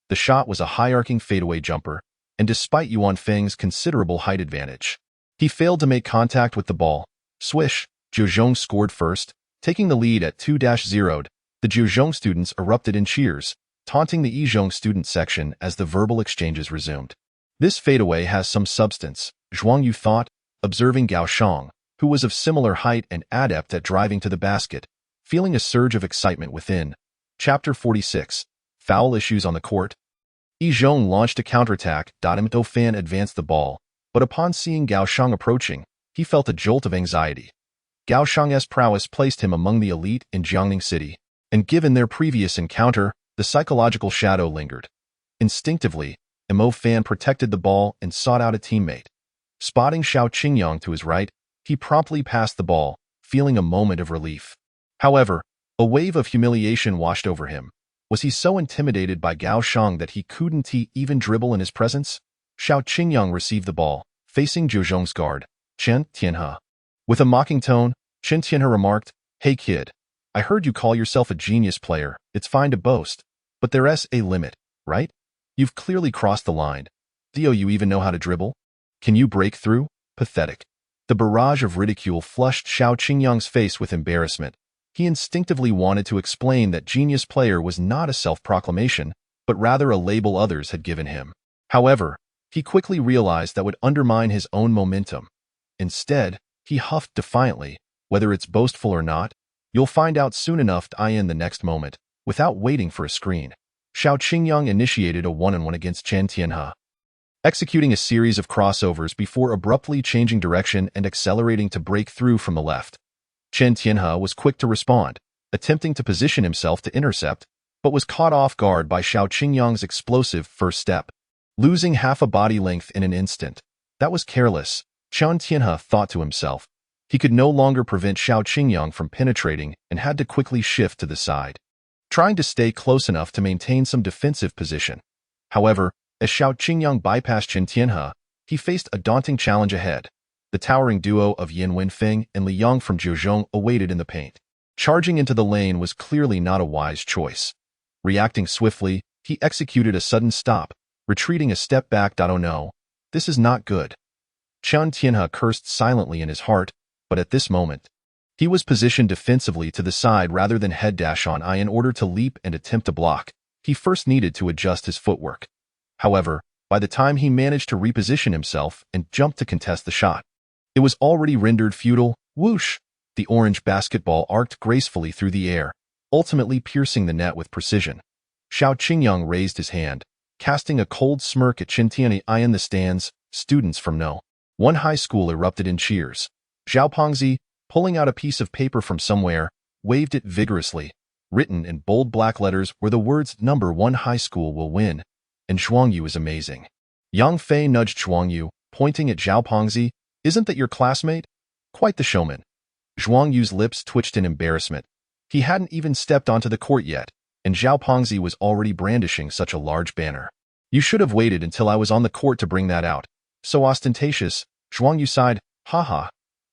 The shot was a high-arcing fadeaway jumper, and despite Yuan Feng's considerable height advantage, he failed to make contact with the ball. Swish, Zhejiang scored first, taking the lead at 2-0. The Zhejiang students erupted in cheers, taunting the Yizhong student section as the verbal exchanges resumed. This fadeaway has some substance, Zhuang Yu thought, observing Gao Shang, who was of similar height and adept at driving to the basket, feeling a surge of excitement within. Chapter 46. Foul issues on the court. Yizhong launched a counterattack. Mto Fan advanced the ball, but upon seeing Gao Shang approaching, he felt a jolt of anxiety. Gao Shang's prowess placed him among the elite in Jiangning City, and given their previous encounter, the psychological shadow lingered. Instinctively, Mo Fan protected the ball and sought out a teammate. Spotting Xiao Qingyang to his right, he promptly passed the ball, feeling a moment of relief. However, a wave of humiliation washed over him. Was he so intimidated by Gao Shang that he couldn't even dribble in his presence? Xiao Qingyang received the ball, facing Zhou Zhong's guard, Chen Tianhe. With a mocking tone, Chen Tianhe remarked, "Hey kid, I heard you call yourself a genius player. It's fine to boast, but there's a limit, right? You've clearly crossed the line. Do you even know how to dribble? Can you break through? Pathetic." The barrage of ridicule flushed Xiao Qingyang's face with embarrassment. He instinctively wanted to explain that genius player was not a self-proclamation, but rather a label others had given him. However, he quickly realized that would undermine his own momentum. Instead, he huffed defiantly, "Whether it's boastful or not, you'll find out soon enough in the next moment," without waiting for a screen. Xiao Qingyang initiated a one-on-one against Chen Tianhe, executing a series of crossovers before abruptly changing direction and accelerating to break through from the left. Chen Tianhe was quick to respond, attempting to position himself to intercept, but was caught off guard by Xiao Qingyang's explosive first step, losing half a body length in an instant. That was careless, Chen Tianhe thought to himself. He could no longer prevent Xiao Qingyang from penetrating and had to quickly shift to the side, trying to stay close enough to maintain some defensive position. However, as Xiao Qingyang bypassed Chen Tianhe, he faced a daunting challenge ahead. The towering duo of Yin Wenfeng and Li Yang from Zhejiang awaited in the paint. Charging into the lane was clearly not a wise choice. Reacting swiftly, he executed a sudden stop, retreating a step back. "Oh no, this is not good." Chen Tianhe cursed silently in his heart, but at this moment, he was positioned defensively to the side rather than head-on. In order to leap and attempt to block, he first needed to adjust his footwork. However, by the time he managed to reposition himself and jump to contest the shot, it was already rendered futile. Whoosh! The orange basketball arced gracefully through the air, ultimately piercing the net with precision. Xiao Qingyang raised his hand, casting a cold smirk at Chen Tianhe. In the stands, students from No. 1 high school erupted in cheers. Zhao Pengzi, pulling out a piece of paper from somewhere, waved it vigorously. Written in bold black letters were the words "Number 1 high school will win," and Zhuang Yu is amazing. Yang Fei nudged Zhuang Yu, pointing at Zhao Pengzi. "Isn't that your classmate? Quite the showman." Zhuang Yu's lips twitched in embarrassment. He hadn't even stepped onto the court yet, and Zhao Pengzi was already brandishing such a large banner. "You should have waited until I was on the court to bring that out. So ostentatious." Zhuang Yu sighed. "Haha."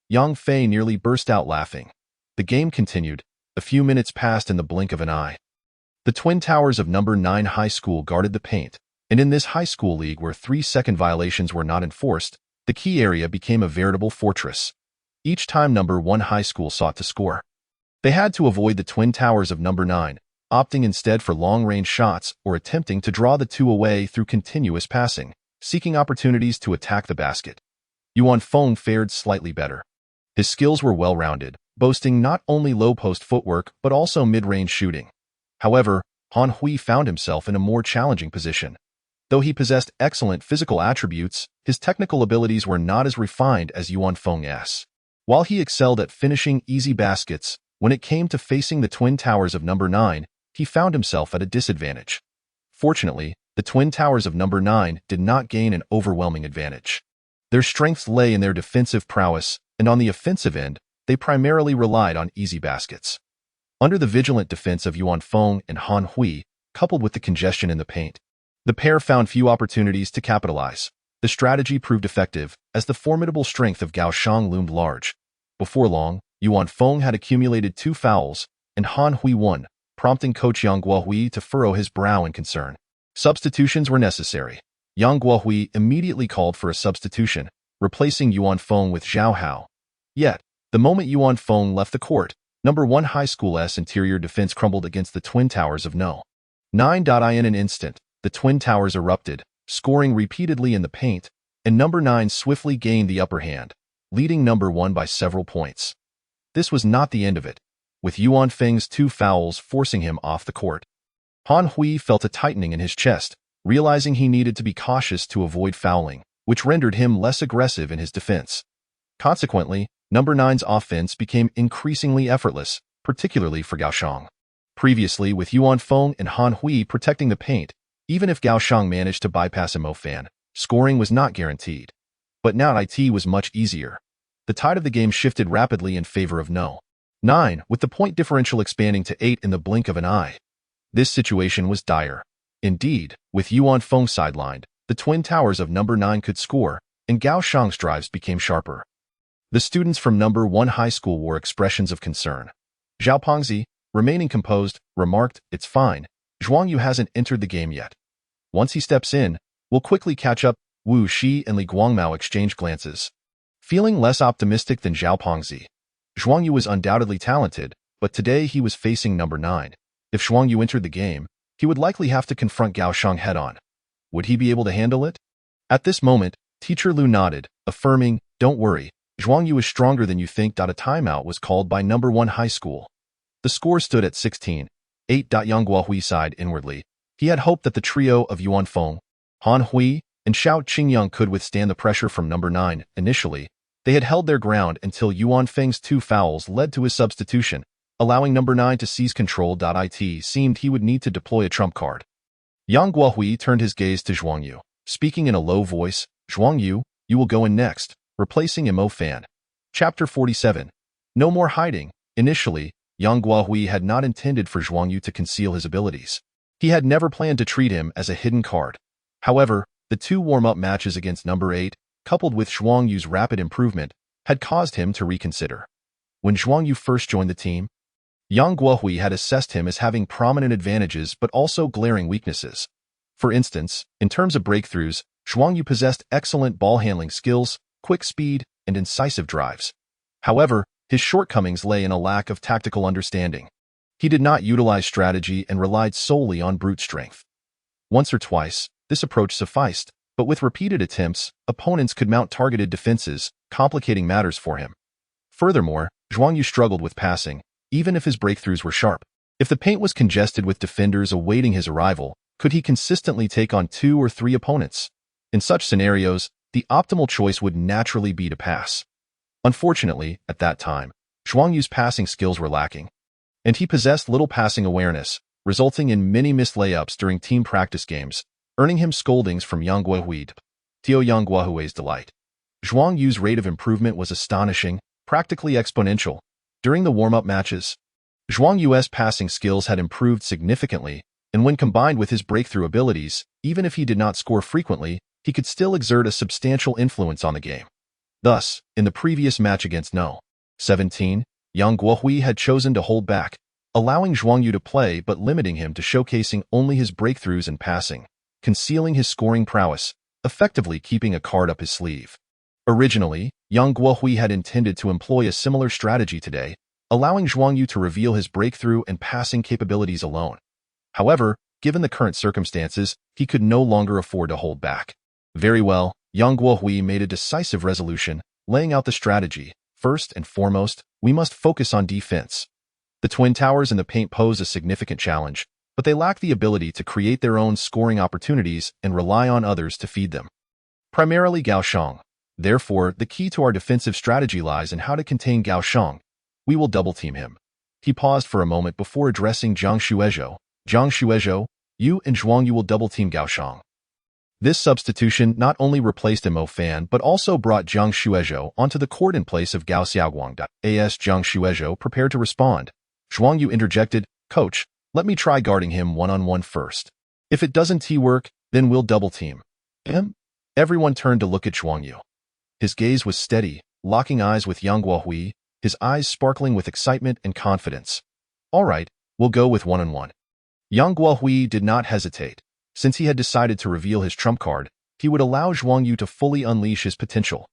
Yang Fei nearly burst out laughing. The game continued. A few minutes passed in the blink of an eye. The twin towers of number 9 high school guarded the paint, and in this high school league where 3-second violations were not enforced, the key area became a veritable fortress. Each time number 1 high school sought to score, they had to avoid the twin towers of number 9, opting instead for long-range shots or attempting to draw the two away through continuous passing, seeking opportunities to attack the basket. Yuan Feng fared slightly better. His skills were well-rounded, boasting not only low-post footwork but also mid-range shooting. However, Han Hui found himself in a more challenging position. Though he possessed excellent physical attributes, his technical abilities were not as refined as Yuan Feng's. While he excelled at finishing easy baskets, when it came to facing the twin towers of number 9, he found himself at a disadvantage. Fortunately, the twin towers of number 9 did not gain an overwhelming advantage. Their strengths lay in their defensive prowess, and on the offensive end, they primarily relied on easy baskets. Under the vigilant defense of Yuan Feng and Han Hui, coupled with the congestion in the paint, the pair found few opportunities to capitalize. The strategy proved effective, as the formidable strength of Gao Shang loomed large. Before long, Yuan Feng had accumulated 2 fouls, and Han Hui won, prompting coach Yang Guohui to furrow his brow in concern. Substitutions were necessary. Yang Guohui immediately called for a substitution, replacing Yuan Feng with Zhao Hao. Yet, the moment Yuan Feng left the court, number 1 high school's interior defense crumbled against the twin towers of No. In an instant, the Twin Towers erupted, scoring repeatedly in the paint, and number 9 swiftly gained the upper hand, leading number 1 by several points. This was not the end of it, with Yuan Feng's 2 fouls forcing him off the court. Han Hui felt a tightening in his chest, realizing he needed to be cautious to avoid fouling, which rendered him less aggressive in his defense. Consequently, number 9's offense became increasingly effortless, particularly for Gaoshang. Previously, with Yuan Feng and Han Hui protecting the paint, even if Gaoshang managed to bypass Mo Fan, scoring was not guaranteed. But now it was much easier. The tide of the game shifted rapidly in favor of No. 9, with the point differential expanding to 8 in the blink of an eye. This situation was dire. Indeed, with Yuan Feng sidelined, the Twin Towers of number 9 could score, and Gaoshang's drives became sharper. The students from number 1 high school wore expressions of concern. Zhao Pengzi, remaining composed, remarked, "It's fine. Zhuang Yu hasn't entered the game yet. Once he steps in, we'll quickly catch up." Wu Shi and Li Guangmao exchanged glances. Feeling less optimistic than Zhao Pengzi, Zhuang Yu was undoubtedly talented, but today he was facing number 9. If Zhuang Yu entered the game, he would likely have to confront Gaoshang head-on. Would he be able to handle it? At this moment, Teacher Lu nodded, affirming, "Don't worry, Zhuang Yu is stronger than you think." A timeout was called by number 1 high school. The score stood at 16-8. Yang Guohui sighed inwardly. He had hoped that the trio of Yuan Feng, Han Hui, and Xiao Qingyang could withstand the pressure from number 9. Initially, they had held their ground until Yuan Feng's 2 fouls led to his substitution, allowing number 9 to seize control. It seemed he would need to deploy a trump card. Yang Guohui turned his gaze to Zhuang Yu, speaking in a low voice, "Zhuang Yu, you will go in next," replacing Mo Fan. Chapter 47. No more hiding. Initially, Yang Guohui had not intended for Zhuang Yu to conceal his abilities. He had never planned to treat him as a hidden card. However, the 2 warm-up matches against number 8, coupled with Zhuang Yu's rapid improvement, had caused him to reconsider. When Zhuang Yu first joined the team, Yang Guohui had assessed him as having prominent advantages but also glaring weaknesses. For instance, in terms of breakthroughs, Zhuang Yu possessed excellent ball-handling skills, quick speed, and incisive drives. However, his shortcomings lay in a lack of tactical understanding. He did not utilize strategy and relied solely on brute strength. Once or twice, this approach sufficed, but with repeated attempts, opponents could mount targeted defenses, complicating matters for him. Furthermore, Zhuang Yu struggled with passing, even if his breakthroughs were sharp. If the paint was congested with defenders awaiting his arrival, could he consistently take on 2 or 3 opponents? In such scenarios, the optimal choice would naturally be to pass. Unfortunately, at that time, Zhuang Yu's passing skills were lacking, and he possessed little passing awareness, resulting in many missed layups during team practice games, earning him scoldings from Yang Guohui to Yang Guohui's delight. Zhuang Yu's rate of improvement was astonishing, practically exponential. During the warm-up matches, Zhuang Yu's passing skills had improved significantly, and when combined with his breakthrough abilities, even if he did not score frequently, he could still exert a substantial influence on the game. Thus, in the previous match against No. 17, Yang Guohui had chosen to hold back, allowing Zhuang Yu to play but limiting him to showcasing only his breakthroughs and passing, concealing his scoring prowess, effectively keeping a card up his sleeve. Originally, Yang Guohui had intended to employ a similar strategy today, allowing Zhuang Yu to reveal his breakthrough and passing capabilities alone. However, given the current circumstances, he could no longer afford to hold back. Very well, Yang Guohui made a decisive resolution, laying out the strategy. First and foremost, we must focus on defense. The Twin Towers in the paint pose a significant challenge, but they lack the ability to create their own scoring opportunities and rely on others to feed them. Primarily Gaoshang. Therefore, the key to our defensive strategy lies in how to contain Gaoshang. We will double-team him. He paused for a moment before addressing Zhang Xuezhou. Zhang Xuezhou, you and Zhuang Yu will double-team Gaoshang. This substitution not only replaced Mo Fan but also brought Zhang Xuezhou onto the court in place of Gao Xiaoguang. As Zhang Xuezhou prepared to respond, Zhuang Yu interjected, "Coach, let me try guarding him one-on-one first. If it doesn't work, then we'll double-team him." Everyone turned to look at Zhuang Yu. His gaze was steady, locking eyes with Yang Guohui, his eyes sparkling with excitement and confidence. "All right, we'll go with one-on-one." Yang Guohui did not hesitate. Since he had decided to reveal his trump card, he would allow Zhuang Yu to fully unleash his potential.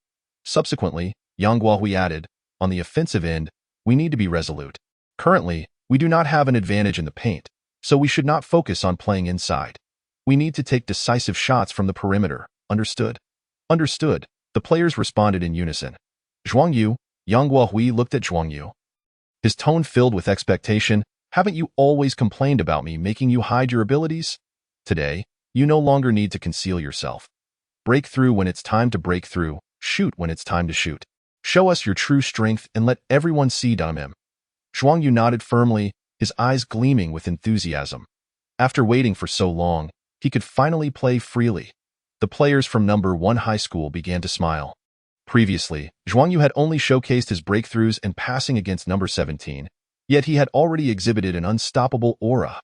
Subsequently, Yang Guohui added, "On the offensive end, we need to be resolute. Currently, we do not have an advantage in the paint. So we should not focus on playing inside. We need to take decisive shots from the perimeter. Understood? Understood. The players responded in unison. Zhuang Yu, Yang Guohui looked at Zhuang Yu. His tone filled with expectation. Haven't you always complained about me making you hide your abilities? Today, you no longer need to conceal yourself. Break through when it's time to break through. Shoot when it's time to shoot. Show us your true strength and let everyone see him. Zhuang Yu nodded firmly, his eyes gleaming with enthusiasm. After waiting for so long, he could finally play freely. The players from number 1 high school began to smile. Previously, Zhuang Yu had only showcased his breakthroughs and passing against number 17, yet he had already exhibited an unstoppable aura.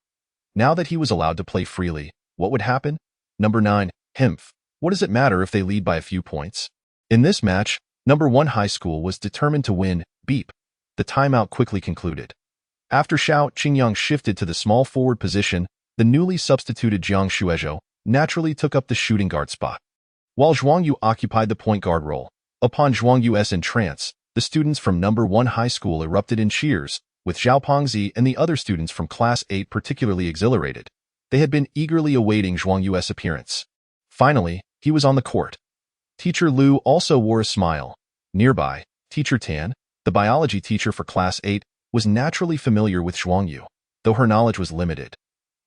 Now that he was allowed to play freely, what would happen? Number 9, Himph. What does it matter if they lead by a few points? In this match, number 1 high school was determined to win. Beep. The timeout quickly concluded. After Xiao Qingyang shifted to the small forward position, the newly substituted Jiang Shuezhou naturally took up the shooting guard spot. While Zhuang Yu occupied the point guard role, upon Zhuang Yu's entrance, the students from number 1 high school erupted in cheers, with Zhao Pengzi and the other students from Class 8 particularly exhilarated. They had been eagerly awaiting Zhuang Yu's appearance. Finally, he was on the court. Teacher Lu also wore a smile. Nearby, Teacher Tan, the biology teacher for Class 8, was naturally familiar with Zhuang Yu, though her knowledge was limited.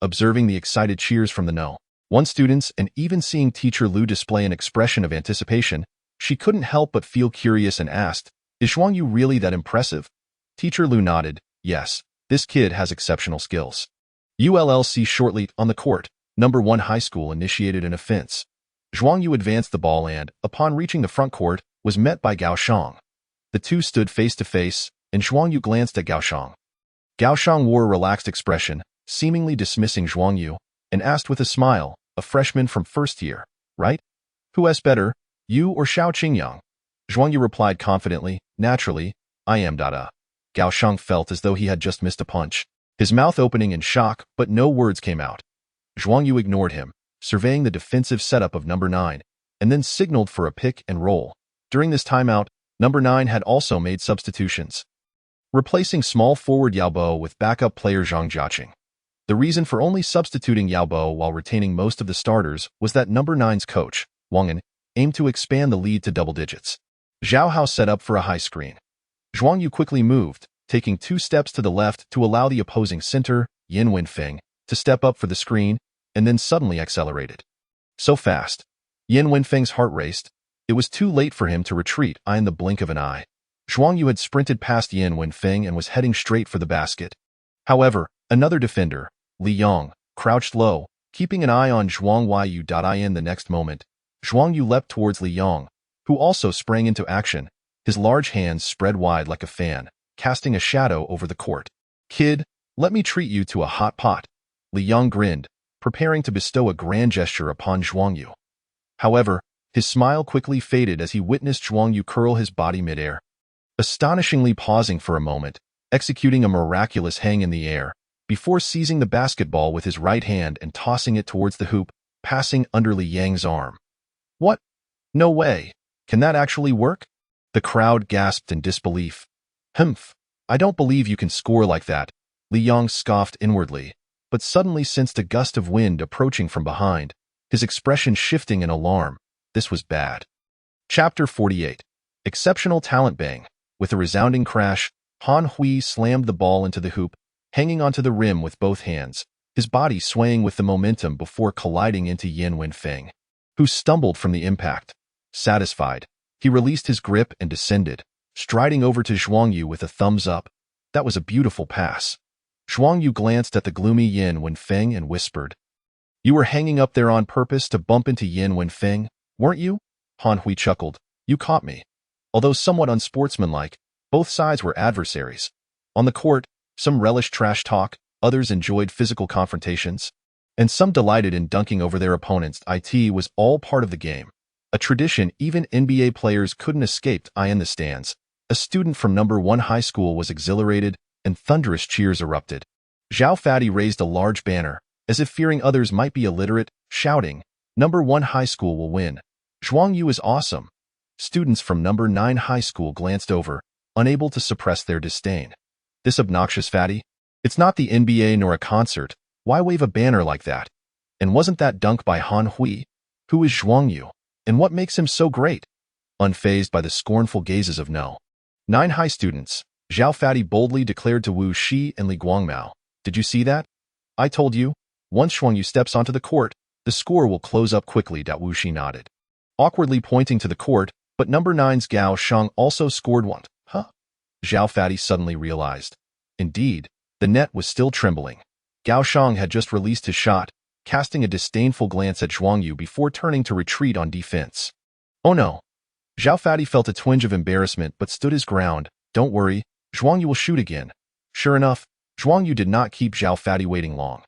Observing the excited cheers from the one students and even seeing Teacher Lu display an expression of anticipation, she couldn't help but feel curious and asked, "Is Zhuang Yu really that impressive?" Teacher Lu nodded, "Yes, this kid has exceptional skills." ULLC shortly on the court, number 1 high school initiated an offense. Zhuang Yu advanced the ball and, upon reaching the front court, was met by Gao Shang. The two stood face to face, and Zhuang Yu glanced at Gao Shang. Gao Shang wore a relaxed expression, seemingly dismissing Zhuang Yu, and asked with a smile, "A freshman from first year, right? Who is better, you or Xiao Qingyang?" Zhuang Yu replied confidently, "Naturally, I am Dada." Gao Shang felt as though he had just missed a punch, his mouth opening in shock, but no words came out. Zhuang Yu ignored him, surveying the defensive setup of number 9, and then signaled for a pick and roll. During this timeout, number 9 had also made substitutions, replacing small forward Yao Bo with backup player Zhang Jiaqing. The reason for only substituting Yao Bo while retaining most of the starters was that number 9's coach, Wang An, aimed to expand the lead to double digits. Zhao Hao set up for a high screen. Zhuang Yu quickly moved, taking 2 steps to the left to allow the opposing center, Yin Wenfeng, to step up for the screen, and then suddenly accelerated. So fast, Yin Wenfeng's heart raced. It was too late for him to retreat in the blink of an eye. Zhuang Yu had sprinted past Yin Wenfeng and was heading straight for the basket. However, another defender, Li Yang, crouched low, keeping an eye on Zhuang Yu. In the next moment, Zhuang Yu leapt towards Li Yang, who also sprang into action, his large hands spread wide like a fan, casting a shadow over the court. "Kid, let me treat you to a hot pot." Li Yang grinned, preparing to bestow a grand gesture upon Zhuang Yu. However, his smile quickly faded as he witnessed Zhuang Yu curl his body midair. Astonishingly pausing for a moment, executing a miraculous hang in the air, before seizing the basketball with his right hand and tossing it towards the hoop, passing under Li Yang's arm. "What? No way. Can that actually work?" The crowd gasped in disbelief. "Humph, I don't believe you can score like that," Li Yang scoffed inwardly, but suddenly sensed a gust of wind approaching from behind, his expression shifting in alarm. This was bad. Chapter 48. Exceptional Talent Bang. With a resounding crash, Han Hui slammed the ball into the hoop, hanging onto the rim with both hands, his body swaying with the momentum before colliding into Yin Wenfeng, who stumbled from the impact. Satisfied, he released his grip and descended, striding over to Zhuang Yu with a thumbs up. That was a beautiful pass. Zhuang Yu glanced at the gloomy Yin Wenfeng and whispered, "You were hanging up there on purpose to bump into Yin Wenfeng, weren't you?" Han Hui chuckled. "You caught me." Although somewhat unsportsmanlike, both sides were adversaries. On the court, some relished trash talk, others enjoyed physical confrontations, and some delighted in dunking over their opponents. It was all part of the game. A tradition even NBA players couldn't escape. In the stands, a student from number 1 high school was exhilarated, and thunderous cheers erupted. Zhao Fati raised a large banner, as if fearing others might be illiterate, shouting, "Number 1 high school will win. Zhuang Yu is awesome." Students from number 9 high school glanced over, unable to suppress their disdain. "This obnoxious fatty? It's not the NBA nor a concert. Why wave a banner like that? And wasn't that dunk by Han Hui? Who is Zhuang Yu? And what makes him so great? Unfazed by the scornful gazes of No. 9 high students, Zhao Fati boldly declared to Wu Shi and Li Guangmao, "Did you see that? I told you, once Zhuang Yu steps onto the court, the score will close up quickly." Wu Shi nodded, awkwardly pointing to the court, but number 9's Gao Shang also scored one. Huh? Zhao Fati suddenly realized. Indeed, the net was still trembling. Gao Shang had just released his shot, casting a disdainful glance at Zhuang Yu before turning to retreat on defense. Oh no. Zhao Fati felt a twinge of embarrassment but stood his ground. Don't worry, Zhuang Yu will shoot again. Sure enough, Zhuang Yu did not keep Zhao Fati waiting long.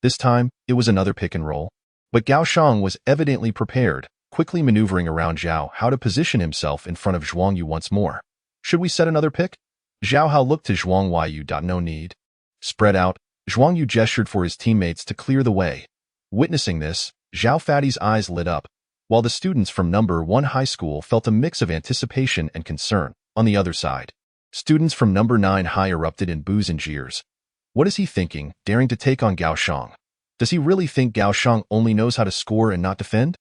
This time, it was another pick and roll. But Gao Shang was evidently prepared, quickly maneuvering around Zhao Hao to position himself in front of Zhuang Yu once more. Should we set another pick? Zhao Hao looked to Zhuang Yu. No need. Spread out, Zhuang Yu gestured for his teammates to clear the way. Witnessing this, Zhao Fati's eyes lit up, while the students from number 1 high school felt a mix of anticipation and concern. On the other side, students from number 9 high erupted in boos and jeers. What is he thinking, daring to take on Gao Shang? Does he really think Gao Shang only knows how to score and not defend?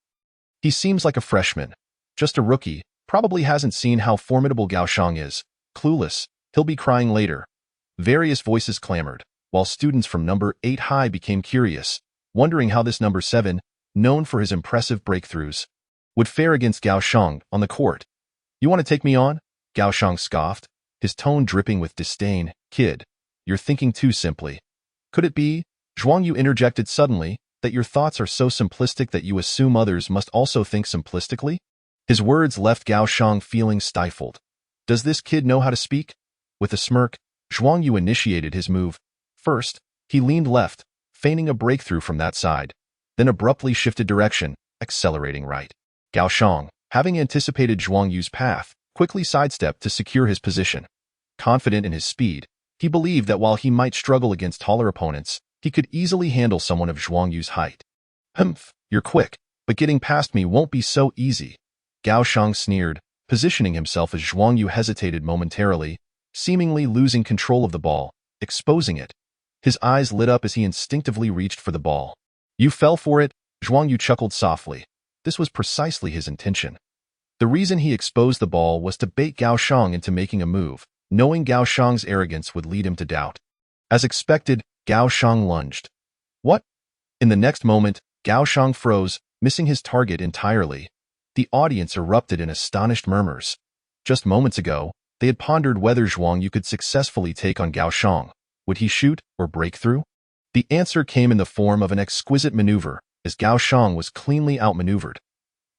He seems like a freshman, just a rookie, probably hasn't seen how formidable Gao Shang is. Clueless, he'll be crying later. Various voices clamored, while students from number 8 high became curious, wondering how this number 7, known for his impressive breakthroughs, would fare against Gao Shang on the court. You want to take me on? Gao Shang scoffed, his tone dripping with disdain. Kid, you're thinking too simply. Could it be, Zhuang Yu interjected suddenly, that your thoughts are so simplistic that you assume others must also think simplistically? His words left Gao Shang feeling stifled. Does this kid know how to speak? With a smirk, Zhuang Yu initiated his move. First, he leaned left, feigning a breakthrough from that side, then abruptly shifted direction, accelerating right. Gao Shang, having anticipated Zhuang Yu's path, quickly sidestepped to secure his position. Confident in his speed, he believed that while he might struggle against taller opponents, he could easily handle someone of Zhuang Yu's height. Humph, you're quick, but getting past me won't be so easy. Gao Shang sneered, positioning himself as Zhuang Yu hesitated momentarily, seemingly losing control of the ball, exposing it. His eyes lit up as he instinctively reached for the ball. You fell for it, Zhuang Yu chuckled softly. This was precisely his intention. The reason he exposed the ball was to bait Gao Shang into making a move, knowing Gao Shang's arrogance would lead him to doubt. As expected, Gao Shang lunged. What? In the next moment, Gao Shang froze, missing his target entirely. The audience erupted in astonished murmurs. Just moments ago, they had pondered whether Zhuang Yu could successfully take on Gao Shang. Would he shoot or break through? The answer came in the form of an exquisite maneuver, as Gao Shang was cleanly outmaneuvered.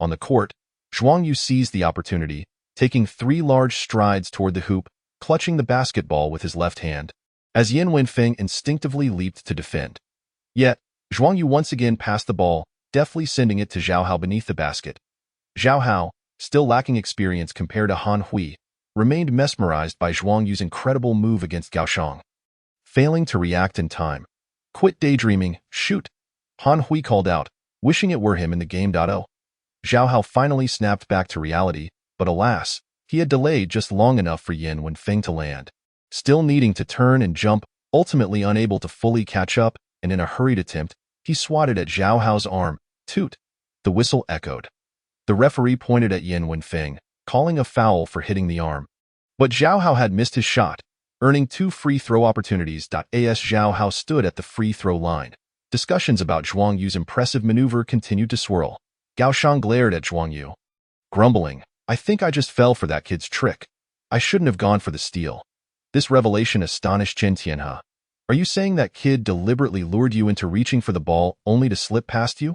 On the court, Zhuang Yu seized the opportunity, taking 3 large strides toward the hoop, clutching the basketball with his left hand, as Yin Wenfeng instinctively leaped to defend. Yet, Zhuang Yu once again passed the ball, deftly sending it to Zhao Hao beneath the basket. Zhao Hao, still lacking experience compared to Han Hui, remained mesmerized by Zhuang Yu's incredible move against Gao Shang. Failing to react in time. Quit daydreaming, shoot! Han Hui called out, wishing it were him in the game. Zhao Hao finally snapped back to reality, but alas, he had delayed just long enough for Yin Wenfeng to land. Still needing to turn and jump, ultimately unable to fully catch up, and in a hurried attempt, he swatted at Zhao Hao's arm. Toot! The whistle echoed. The referee pointed at Yin Wenfeng, calling a foul for hitting the arm. But Zhao Hao had missed his shot, earning 2 free throw opportunities. As Zhao Hao stood at the free throw line, discussions about Zhuang Yu's impressive maneuver continued to swirl. Gao Shang glared at Zhuang Yu, grumbling, I think I just fell for that kid's trick. I shouldn't have gone for the steal. This revelation astonished Chen Tianhe. Are you saying that kid deliberately lured you into reaching for the ball only to slip past you?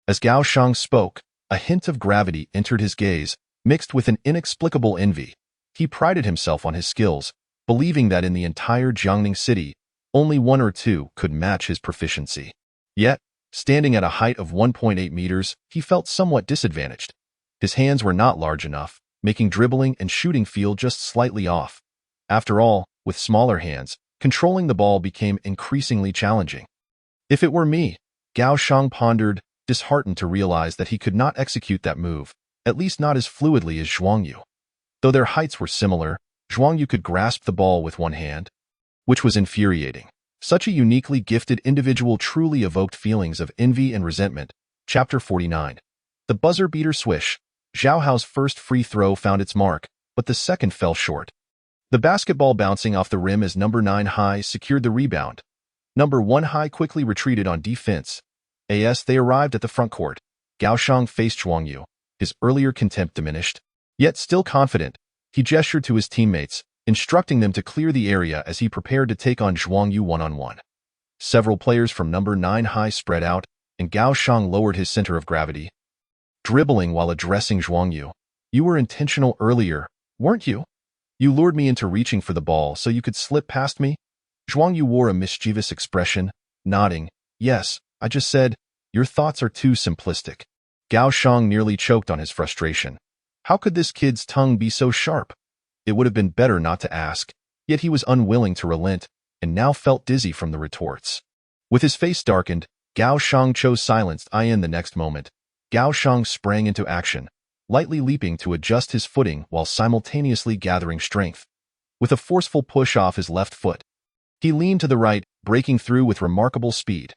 As Gao Shang spoke, a hint of gravity entered his gaze, mixed with an inexplicable envy. He prided himself on his skills, believing that in the entire Jiangning city, only 1 or 2 could match his proficiency. Yet, standing at a height of 1.8 meters, he felt somewhat disadvantaged. His hands were not large enough, making dribbling and shooting feel just slightly off. After all, with smaller hands, controlling the ball became increasingly challenging. If it were me, Gao Shang pondered, disheartened to realize that he could not execute that move, at least not as fluidly as Zhuang Yu. Though their heights were similar, Zhuang Yu could grasp the ball with one hand, which was infuriating. Such a uniquely gifted individual truly evoked feelings of envy and resentment. Chapter 49. The buzzer beater swish. Zhao Hao's first free throw found its mark, but the second fell short. The basketball bouncing off the rim as number 9 Hai secured the rebound. Number 1 Hai quickly retreated on defense. As they arrived at the front court, Gaoshang faced Zhuang Yu. His earlier contempt diminished. Yet still confident, he gestured to his teammates, instructing them to clear the area as he prepared to take on Zhuang Yu one-on-one. Several players from number 9 Hai spread out, and Gaoshang lowered his center of gravity. Dribbling while addressing Zhuang Yu. You were intentional earlier, weren't you? You lured me into reaching for the ball so you could slip past me? Zhuang Yu wore a mischievous expression, nodding. Yes, I just said, your thoughts are too simplistic. Gaoshang nearly choked on his frustration. How could this kid's tongue be so sharp? It would have been better not to ask, yet he was unwilling to relent, and now felt dizzy from the retorts. With his face darkened, Gaoshang chose silence. In the next moment, Gaoshang sprang into action, lightly leaping to adjust his footing while simultaneously gathering strength. With a forceful push off his left foot, he leaned to the right, breaking through with remarkable speed.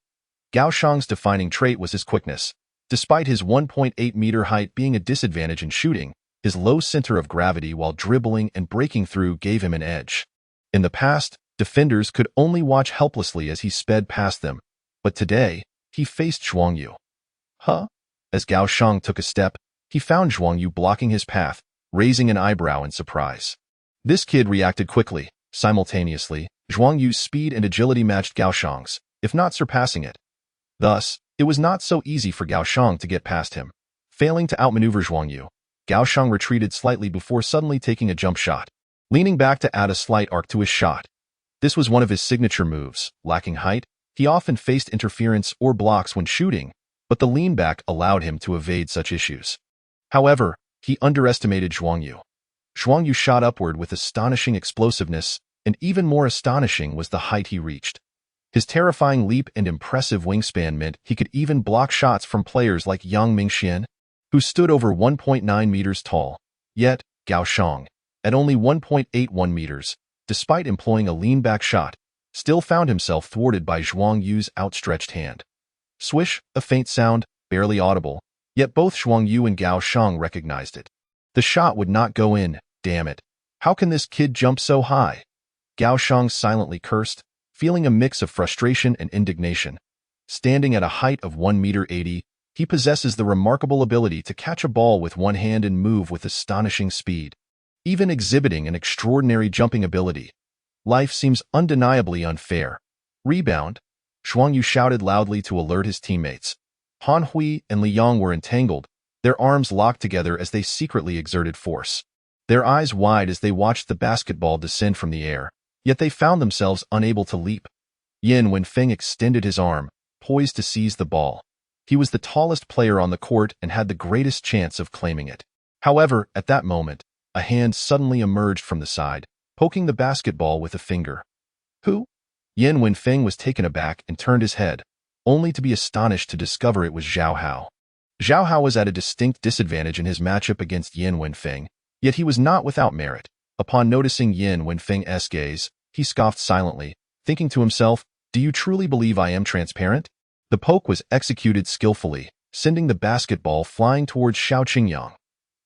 Gaoshang's defining trait was his quickness. Despite his 1.8-meter height being a disadvantage in shooting, his low center of gravity while dribbling and breaking through gave him an edge. In the past, defenders could only watch helplessly as he sped past them, but today, he faced Zhuang Yu. Huh? As Gaoshang took a step, he found Zhuang Yu blocking his path, raising an eyebrow in surprise. This kid reacted quickly. Simultaneously, Zhuang Yu's speed and agility matched Gaoshang's, if not surpassing it. Thus, it was not so easy for Gaoshang to get past him. Failing to outmaneuver Zhuang Yu, Gaoshang retreated slightly before suddenly taking a jump shot, leaning back to add a slight arc to his shot. This was one of his signature moves. Lacking height, he often faced interference or blocks when shooting, but the lean back allowed him to evade such issues. However, he underestimated Zhuang Yu. Zhuang Yu shot upward with astonishing explosiveness, and even more astonishing was the height he reached. His terrifying leap and impressive wingspan meant he could even block shots from players like Yang Mingxian, who stood over 1.9 meters tall. Yet, Gaoshang, at only 1.81 meters, despite employing a lean-back shot, still found himself thwarted by Zhuang Yu's outstretched hand. Swish, a faint sound, barely audible, yet both Zhuang Yu and Gaoshang recognized it. The shot would not go in, damn it. How can this kid jump so high? Gaoshang silently cursed, feeling a mix of frustration and indignation. Standing at a height of 1.80 meters, he possesses the remarkable ability to catch a ball with one hand and move with astonishing speed, even exhibiting an extraordinary jumping ability. Life seems undeniably unfair. Rebound? Zhuang Yu shouted loudly to alert his teammates. Han Hui and Li Yang were entangled, their arms locked together as they secretly exerted force. Their eyes wide as they watched the basketball descend from the air, yet they found themselves unable to leap. Yin Wenfeng extended his arm, poised to seize the ball. He was the tallest player on the court and had the greatest chance of claiming it. However, at that moment, a hand suddenly emerged from the side, poking the basketball with a finger. Who? Yin Wenfeng was taken aback and turned his head, only to be astonished to discover it was Zhao Hao. Zhao Hao was at a distinct disadvantage in his matchup against Yin Wenfeng, yet he was not without merit. Upon noticing Yin Wenfeng's gaze, he scoffed silently, thinking to himself, do you truly believe I am transparent? The poke was executed skillfully, sending the basketball flying towards Xiao Qingyang.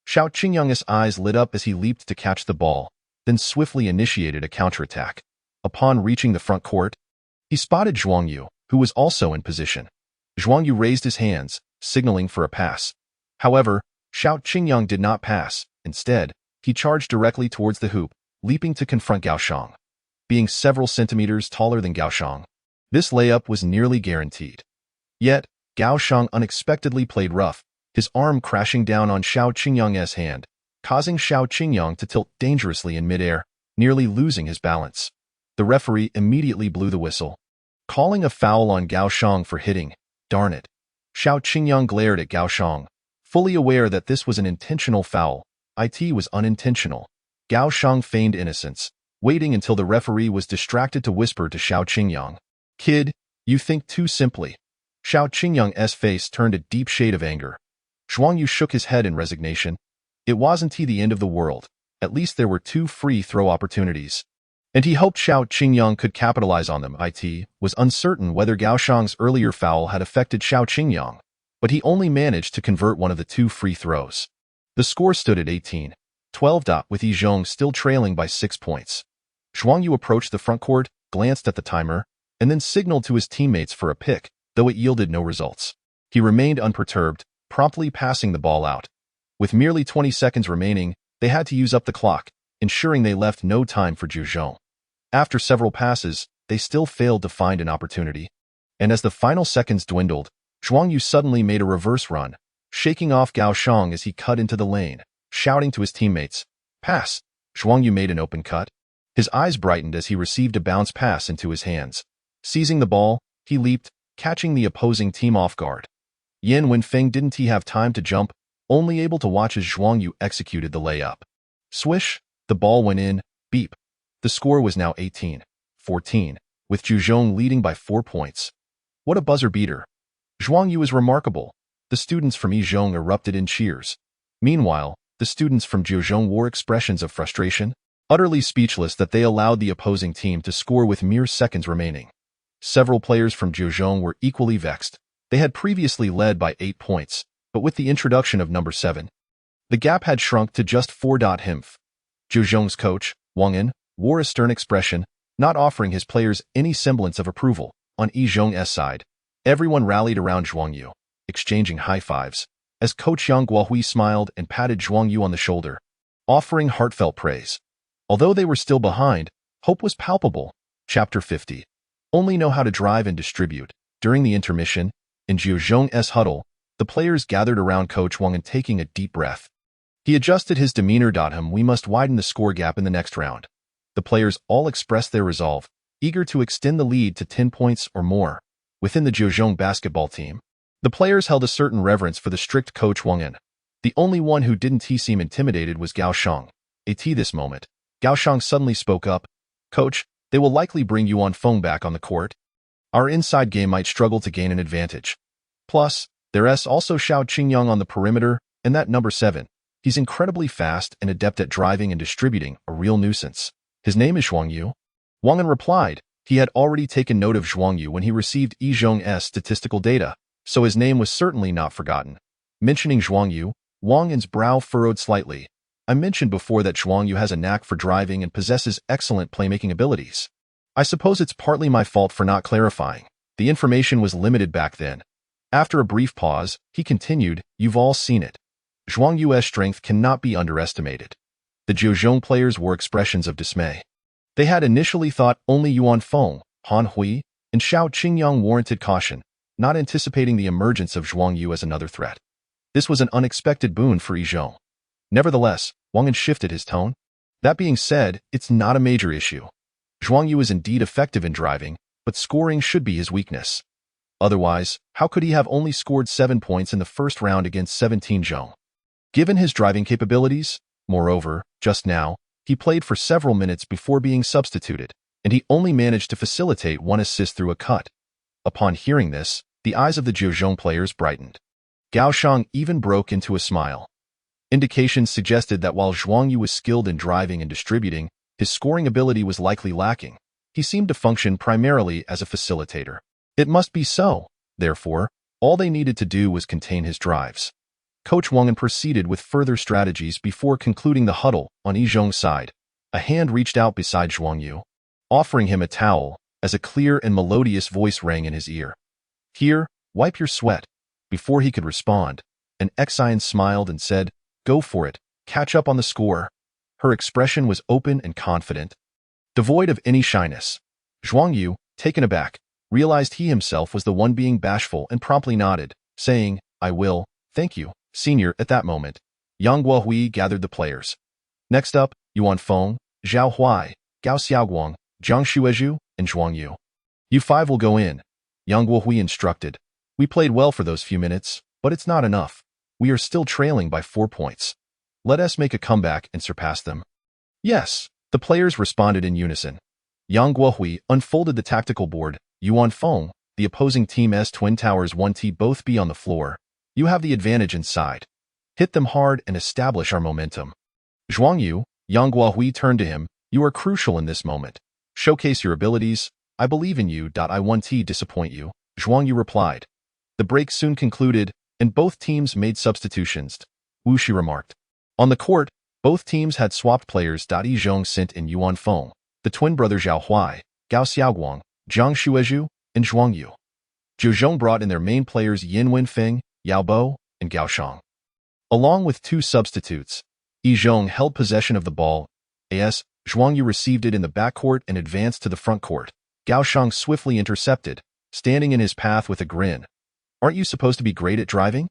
Xiao Qingyang's eyes lit up as he leaped to catch the ball, then swiftly initiated a counterattack. Upon reaching the front court, he spotted Zhuang Yu, who was also in position. Zhuang Yu raised his hands, signaling for a pass. However, Xiao Qingyang did not pass. Instead, he charged directly towards the hoop, leaping to confront Gaoshang. Being several centimeters taller than Gaoshang, this layup was nearly guaranteed. Yet, Gaoshang unexpectedly played rough, his arm crashing down on Xiao Qingyang's hand, causing Xiao Qingyang to tilt dangerously in midair, nearly losing his balance. The referee immediately blew the whistle, calling a foul on Gaoshang for hitting. Darn it. Xiao Qingyang glared at Gaoshang, fully aware that this was an intentional foul. It was unintentional. Gaoshang feigned innocence, waiting until the referee was distracted to whisper to Xiao Qingyang. Kid, you think too simply. Xiao Qingyang's face turned a deep shade of anger. Zhuang Yu shook his head in resignation. It wasn't the end of the world. At least there were 2 free throw opportunities. and he hoped Xiao Qingyang could capitalize on them. It was uncertain whether Gao Shang's earlier foul had affected Xiao Qingyang, but he only managed to convert one of the 2 free throws. The score stood at 18-12. With Yi Zhong still trailing by 6 points. Zhuang Yu approached the front court, glanced at the timer, and then signaled to his teammates for a pick, though it yielded no results. He remained unperturbed, promptly passing the ball out. With merely 20 seconds remaining, they had to use up the clock, ensuring they left no time for Zhu Zhong. After several passes, they still failed to find an opportunity. And as the final seconds dwindled, Zhuang Yu suddenly made a reverse run, shaking off Gao Shang as he cut into the lane, shouting to his teammates, "Pass!" Zhuang Yu made an open cut. His eyes brightened as he received a bounce pass into his hands. Seizing the ball, he leaped, catching the opposing team off guard. Yan Wenfeng didn't have time to jump, only able to watch as Zhuang Yu executed the layup. Swish, the ball went in, beep. The score was now 18-14, with Zhu Zhong leading by 4 points. What a buzzer beater. Zhuang Yu is remarkable. The students from Yi Zhong erupted in cheers. Meanwhile, the students from Zhejiang wore expressions of frustration, utterly speechless that they allowed the opposing team to score with mere seconds remaining. Several players from Zhejiang were equally vexed. They had previously led by 8 points, but with the introduction of number 7, the gap had shrunk to just 4. Zhejiang's coach, Wang An, wore a stern expression, not offering his players any semblance of approval. On Yi Zhong's side, everyone rallied around Zhuang Yu, exchanging high fives, as Coach Yang Guohui smiled and patted Zhuang Yu on the shoulder, offering heartfelt praise. Although they were still behind, hope was palpable. Chapter 50. Only know how to drive and distribute. During the intermission, in Zhejiang's huddle, the players gathered around Coach Wang and taking a deep breath. He adjusted his demeanor. We must widen the score gap in the next round. The players all expressed their resolve, eager to extend the lead to 10 points or more. Within the Zhejiang basketball team, the players held a certain reverence for the strict Coach Wang An. The only one who didn't seem intimidated was Gao Shang. At this moment, Gao Shang suddenly spoke up. "Coach, they will likely bring Yuan Feng back on the court. Our inside game might struggle to gain an advantage. Plus, there's also Xiao Qingyang on the perimeter, and that number 7. He's incredibly fast and adept at driving and distributing, a real nuisance. His name is Zhuang Yu." Wang An replied. He had already taken note of Zhuang Yu when he received Yi Zhong's statistical data, so his name was certainly not forgotten. Mentioning Zhuang Yu, Wang An's brow furrowed slightly. "I mentioned before that Zhuang Yu has a knack for driving and possesses excellent playmaking abilities. I suppose it's partly my fault for not clarifying. The information was limited back then." After a brief pause, he continued, "You've all seen it. Zhuang Yu's strength cannot be underestimated." The Zhejiang players wore expressions of dismay. They had initially thought only Yuan Feng, Han Hui, and Xiao Qingyang warranted caution, not anticipating the emergence of Zhuang Yu as another threat. This was an unexpected boon for Yi Zhong. Nevertheless, Wang An shifted his tone. "That being said, it's not a major issue. Zhuang Yu is indeed effective in driving, but scoring should be his weakness. Otherwise, how could he have only scored 7 points in the first round against 17 Zhong? Given his driving capabilities, moreover, just now, he played for several minutes before being substituted, and he only managed to facilitate 1 assist through a cut." Upon hearing this, the eyes of the Zhejiang players brightened. Gao Shang even broke into a smile. Indications suggested that while Zhuang Yu was skilled in driving and distributing, his scoring ability was likely lacking. He seemed to function primarily as a facilitator. It must be so. Therefore, all they needed to do was contain his drives. Coach Wang An proceeded with further strategies before concluding the huddle. On Yi Zhong's side, a hand reached out beside Zhuang Yu, offering him a towel, as a clear and melodious voice rang in his ear. "Here, wipe your sweat." Before he could respond, an Xian smiled and said, "Go for it, catch up on the score." Her expression was open and confident, devoid of any shyness. Zhuang Yu, taken aback, realized he himself was the one being bashful and promptly nodded, saying, "I will, thank you, senior." At that moment, Yang Guohui gathered the players. Next up, Yuan Feng, Zhao Huai, Gao Xiaoguang, Zhang Xuezhu, and Zhuang Yu. "You 5 will go in," Yang Guohui instructed. "We played well for those few minutes, but it's not enough. We are still trailing by 4 points. Let us make a comeback and surpass them." "Yes," the players responded in unison. Yang Guohui unfolded the tactical board. "Yuan Feng, the opposing team's twin towers 1T both be on the floor. You have the advantage inside. Hit them hard and establish our momentum." "Zhuang Yu," Yang Guohui turned to him, "you are crucial in this moment. Showcase your abilities. I believe in you. I won't disappoint you, Zhuang Yu replied. The break soon concluded, and both teams made substitutions, Wu Shi remarked. On the court, both teams had swapped players. Yi Zhong sent in Yuan Feng, the twin brothers Zhao Huai, Gao Xiaoguang, Zhang Shuizhu, and Zhuang Yu. Zhou Zhong brought in their main players Yin Wenfeng, Yao Bo, and Gao Shang. Along with two substitutes, Yi Zhong held possession of the ball. As Zhuang Yu received it in the backcourt and advanced to the front court. Gao Shang swiftly intercepted, standing in his path with a grin. Aren't you supposed to be great at driving?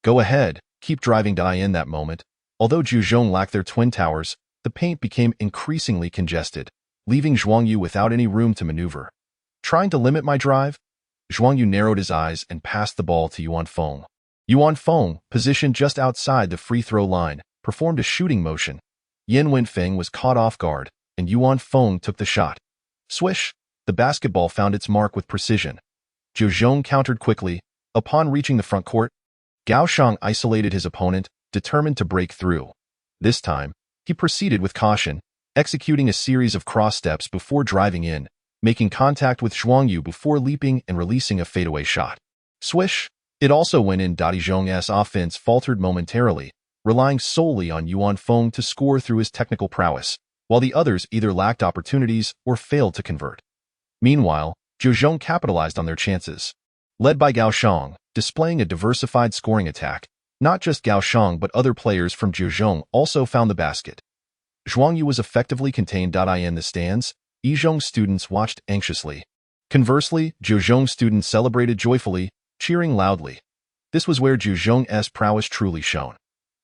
Go ahead, keep driving. In that moment, although Zhu Zhong lacked their twin towers, the paint became increasingly congested, leaving Zhuang Yu without any room to maneuver. Trying to limit my drive? Zhuang Yu narrowed his eyes and passed the ball to Yuan Feng. Yuan Feng, positioned just outside the free throw line, performed a shooting motion. Yin Wenfeng was caught off guard, and Yuan Feng took the shot. Swish! The basketball found its mark with precision. Zhu Zhong countered quickly. Upon reaching the front court, Gao Shang isolated his opponent, determined to break through. This time, he proceeded with caution, executing a series of cross steps before driving in, making contact with Zhuang Yu before leaping and releasing a fadeaway shot. Swish! It also went in. Yi Zhong's offense faltered momentarily, relying solely on Yuan Feng to score through his technical prowess, while the others either lacked opportunities or failed to convert. Meanwhile, Zhu Zhong capitalized on their chances. Led by Gao Shang, displaying a diversified scoring attack, not just Gao Shang but other players from Zhu Zhong also found the basket. Zhuang Yu was effectively contained. In the stands, Yi Zhong students watched anxiously. Conversely, Zhu Zhong students celebrated joyfully, cheering loudly. This was where Zhu Zhong's prowess truly shone.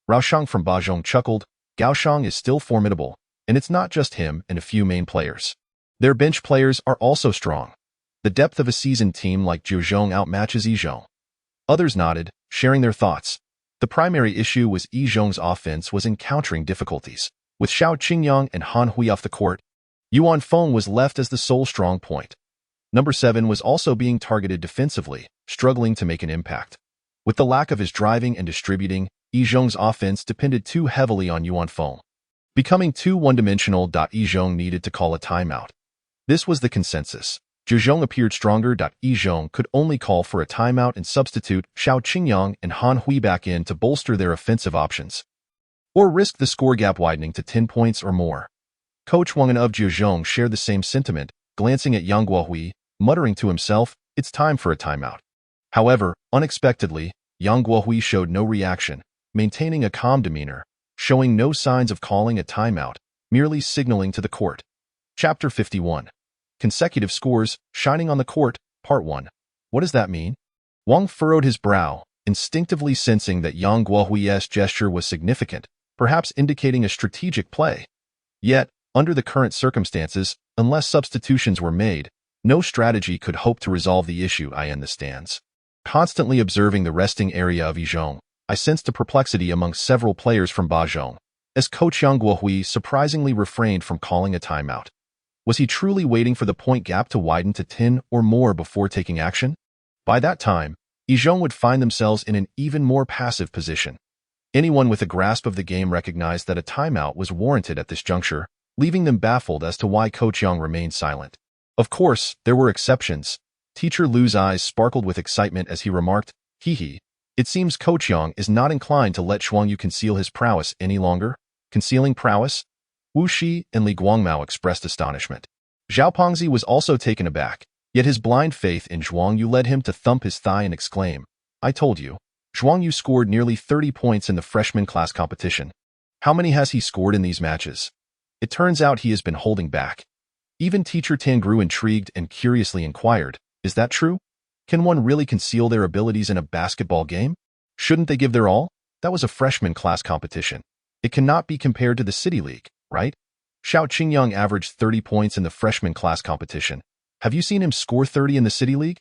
Rao Shang from Bazhong chuckled. Gao Shang is still formidable, and it's not just him and a few main players. Their bench players are also strong. The depth of a seasoned team like Zhu Zhong outmatches Yi Zhong. Others nodded, sharing their thoughts. The primary issue was Yi Zhong's offense was encountering difficulties. With Xiao Qingyang and Han Hui off the court, Yuan Feng was left as the sole strong point. Number 7 was also being targeted defensively, struggling to make an impact. With the lack of his driving and distributing, Yi Zhong's offense depended too heavily on Yuan Feng. Becoming too one-dimensional, Yi Zhong needed to call a timeout. This was the consensus. Zhu Zhong appeared stronger. Yi Zhong could only call for a timeout and substitute Xiao Qingyang and Han Hui back in to bolster their offensive options, or risk the score gap widening to 10 points or more. Coach Wang of Zhu Zhong shared the same sentiment, glancing at Yang Guohui, muttering to himself, "It's time for a timeout." However, unexpectedly, Yang Guohui showed no reaction, maintaining a calm demeanor, showing no signs of calling a timeout, merely signaling to the court. Chapter 51. Consecutive scores, shining on the court, Part 1. What does that mean? Wang furrowed his brow, instinctively sensing that Yang Guohui's gesture was significant, perhaps indicating a strategic play. Yet, under the current circumstances, unless substitutions were made, no strategy could hope to resolve the issue. In the stands, constantly observing the resting area of Yi Zhong, I sensed a perplexity among several players from Bazhong, as Coach Yang Guohui surprisingly refrained from calling a timeout. Was he truly waiting for the point gap to widen to 10 or more before taking action? By that time, Yi Zhong would find themselves in an even more passive position. Anyone with a grasp of the game recognized that a timeout was warranted at this juncture, leaving them baffled as to why Coach Yang remained silent. Of course, there were exceptions. Teacher Lu's eyes sparkled with excitement as he remarked, "Hee, it seems Coach Yang is not inclined to let Zhuang Yu conceal his prowess any longer." Concealing prowess? Wu Shi and Li Guangmao expressed astonishment. Zhao Pengzi was also taken aback, yet his blind faith in Zhuang Yu led him to thump his thigh and exclaim, "I told you, Zhuang Yu scored nearly 30 points in the freshman class competition. How many has he scored in these matches?" It turns out he has been holding back. Even Teacher Tan grew intrigued and curiously inquired, "Is that true? Can one really conceal their abilities in a basketball game? Shouldn't they give their all? That was a freshman class competition. It cannot be compared to the City League, right? Xiao Qingyang averaged 30 points in the freshman class competition. Have you seen him score 30 in the City League?"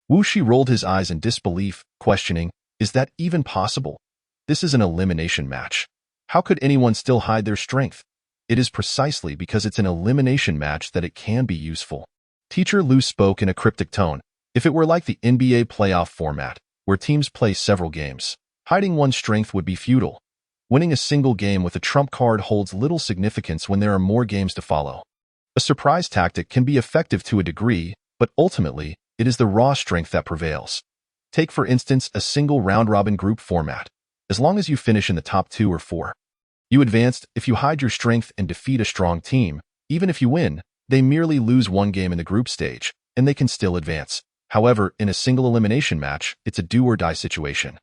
Wu Shi rolled his eyes in disbelief, questioning, "Is that even possible? This is an elimination match. How could anyone still hide their strength?" It is precisely because it's an elimination match that it can be useful. Teacher Lu spoke in a cryptic tone. If it were like the NBA playoff format, where teams play several games, hiding one's strength would be futile. Winning a single game with a trump card holds little significance when there are more games to follow. A surprise tactic can be effective to a degree, but ultimately, it is the raw strength that prevails. Take for instance a single round-robin group format. As long as you finish in the top 2 or 4, you advanced. If you hide your strength and defeat a strong team, even if you win, they merely lose one game in the group stage, and they can still advance. However, in a single elimination match, it's a do-or-die situation.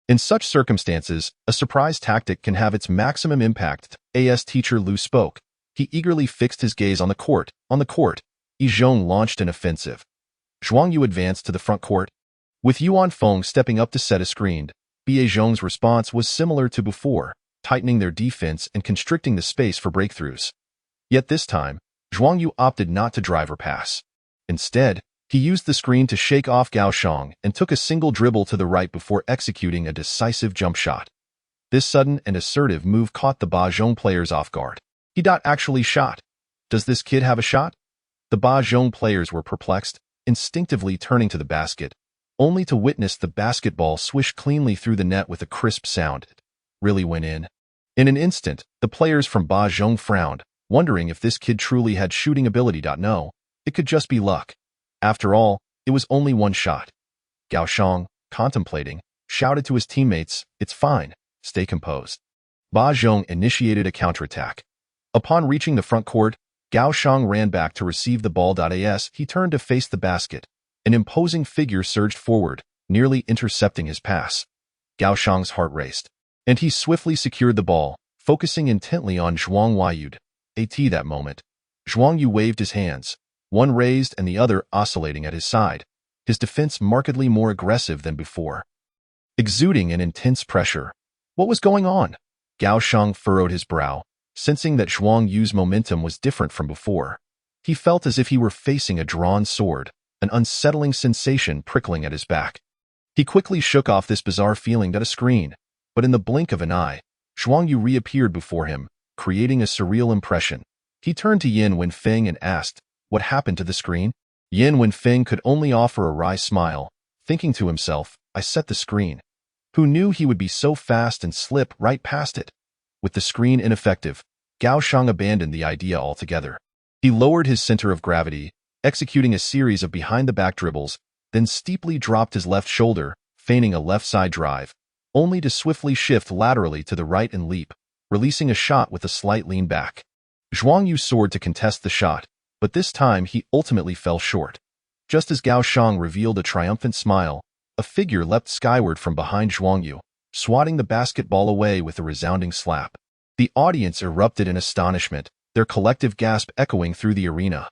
In such circumstances, a surprise tactic can have its maximum impact. As teacher Lu spoke, he eagerly fixed his gaze on the court. On the court, Yi Zhong launched an offensive. Zhuang Yu advanced to the front court. With Yuan Feng stepping up to set a screen, Ba Zhong's response was similar to before, tightening their defense and constricting the space for breakthroughs. Yet this time, Zhuang Yu opted not to drive or pass. Instead, he used the screen to shake off Gao Shang and took a single dribble to the right before executing a decisive jump shot. This sudden and assertive move caught the Ba Zhong players off guard. He actually shot. Does this kid have a shot? The Ba Zhong players were perplexed, instinctively turning to the basket, only to witness the basketball swish cleanly through the net with a crisp sound. It really went in. In an instant, the players from Ba Zhong frowned, wondering if this kid truly had shooting ability. No, it could just be luck. After all, it was only one shot. Gao Shang, contemplating, shouted to his teammates, "It's fine, stay composed." Ba Zhong initiated a counterattack. Upon reaching the front court, Gao Shang ran back to receive the ball. As he turned to face the basket, an imposing figure surged forward, nearly intercepting his pass. Gao Shang's heart raced, and he swiftly secured the ball, focusing intently on Zhuang Yu. At that moment, Zhuang Yu waved his hands, one raised and the other oscillating at his side, his defense markedly more aggressive than before. Exuding an intense pressure. What was going on? Gao Shang furrowed his brow, sensing that Zhuang Yu's momentum was different from before. He felt as if he were facing a drawn sword, an unsettling sensation prickling at his back. He quickly shook off this bizarre feeling at a screen, but in the blink of an eye, Zhuang Yu reappeared before him, creating a surreal impression. He turned to Yin Wenfeng and asked, "What happened to the screen?" Yin Wenfeng could only offer a wry smile, thinking to himself, "I set the screen. Who knew he would be so fast and slip right past it?" With the screen ineffective, Gao Shang abandoned the idea altogether. He lowered his center of gravity, executing a series of behind-the-back dribbles, then steeply dropped his left shoulder, feigning a left-side drive, only to swiftly shift laterally to the right and leap, releasing a shot with a slight lean back. Zhuang Yu soared to contest the shot, but this time he ultimately fell short. Just as Gao Shang revealed a triumphant smile, a figure leapt skyward from behind Zhuang Yu, swatting the basketball away with a resounding slap. The audience erupted in astonishment, their collective gasp echoing through the arena.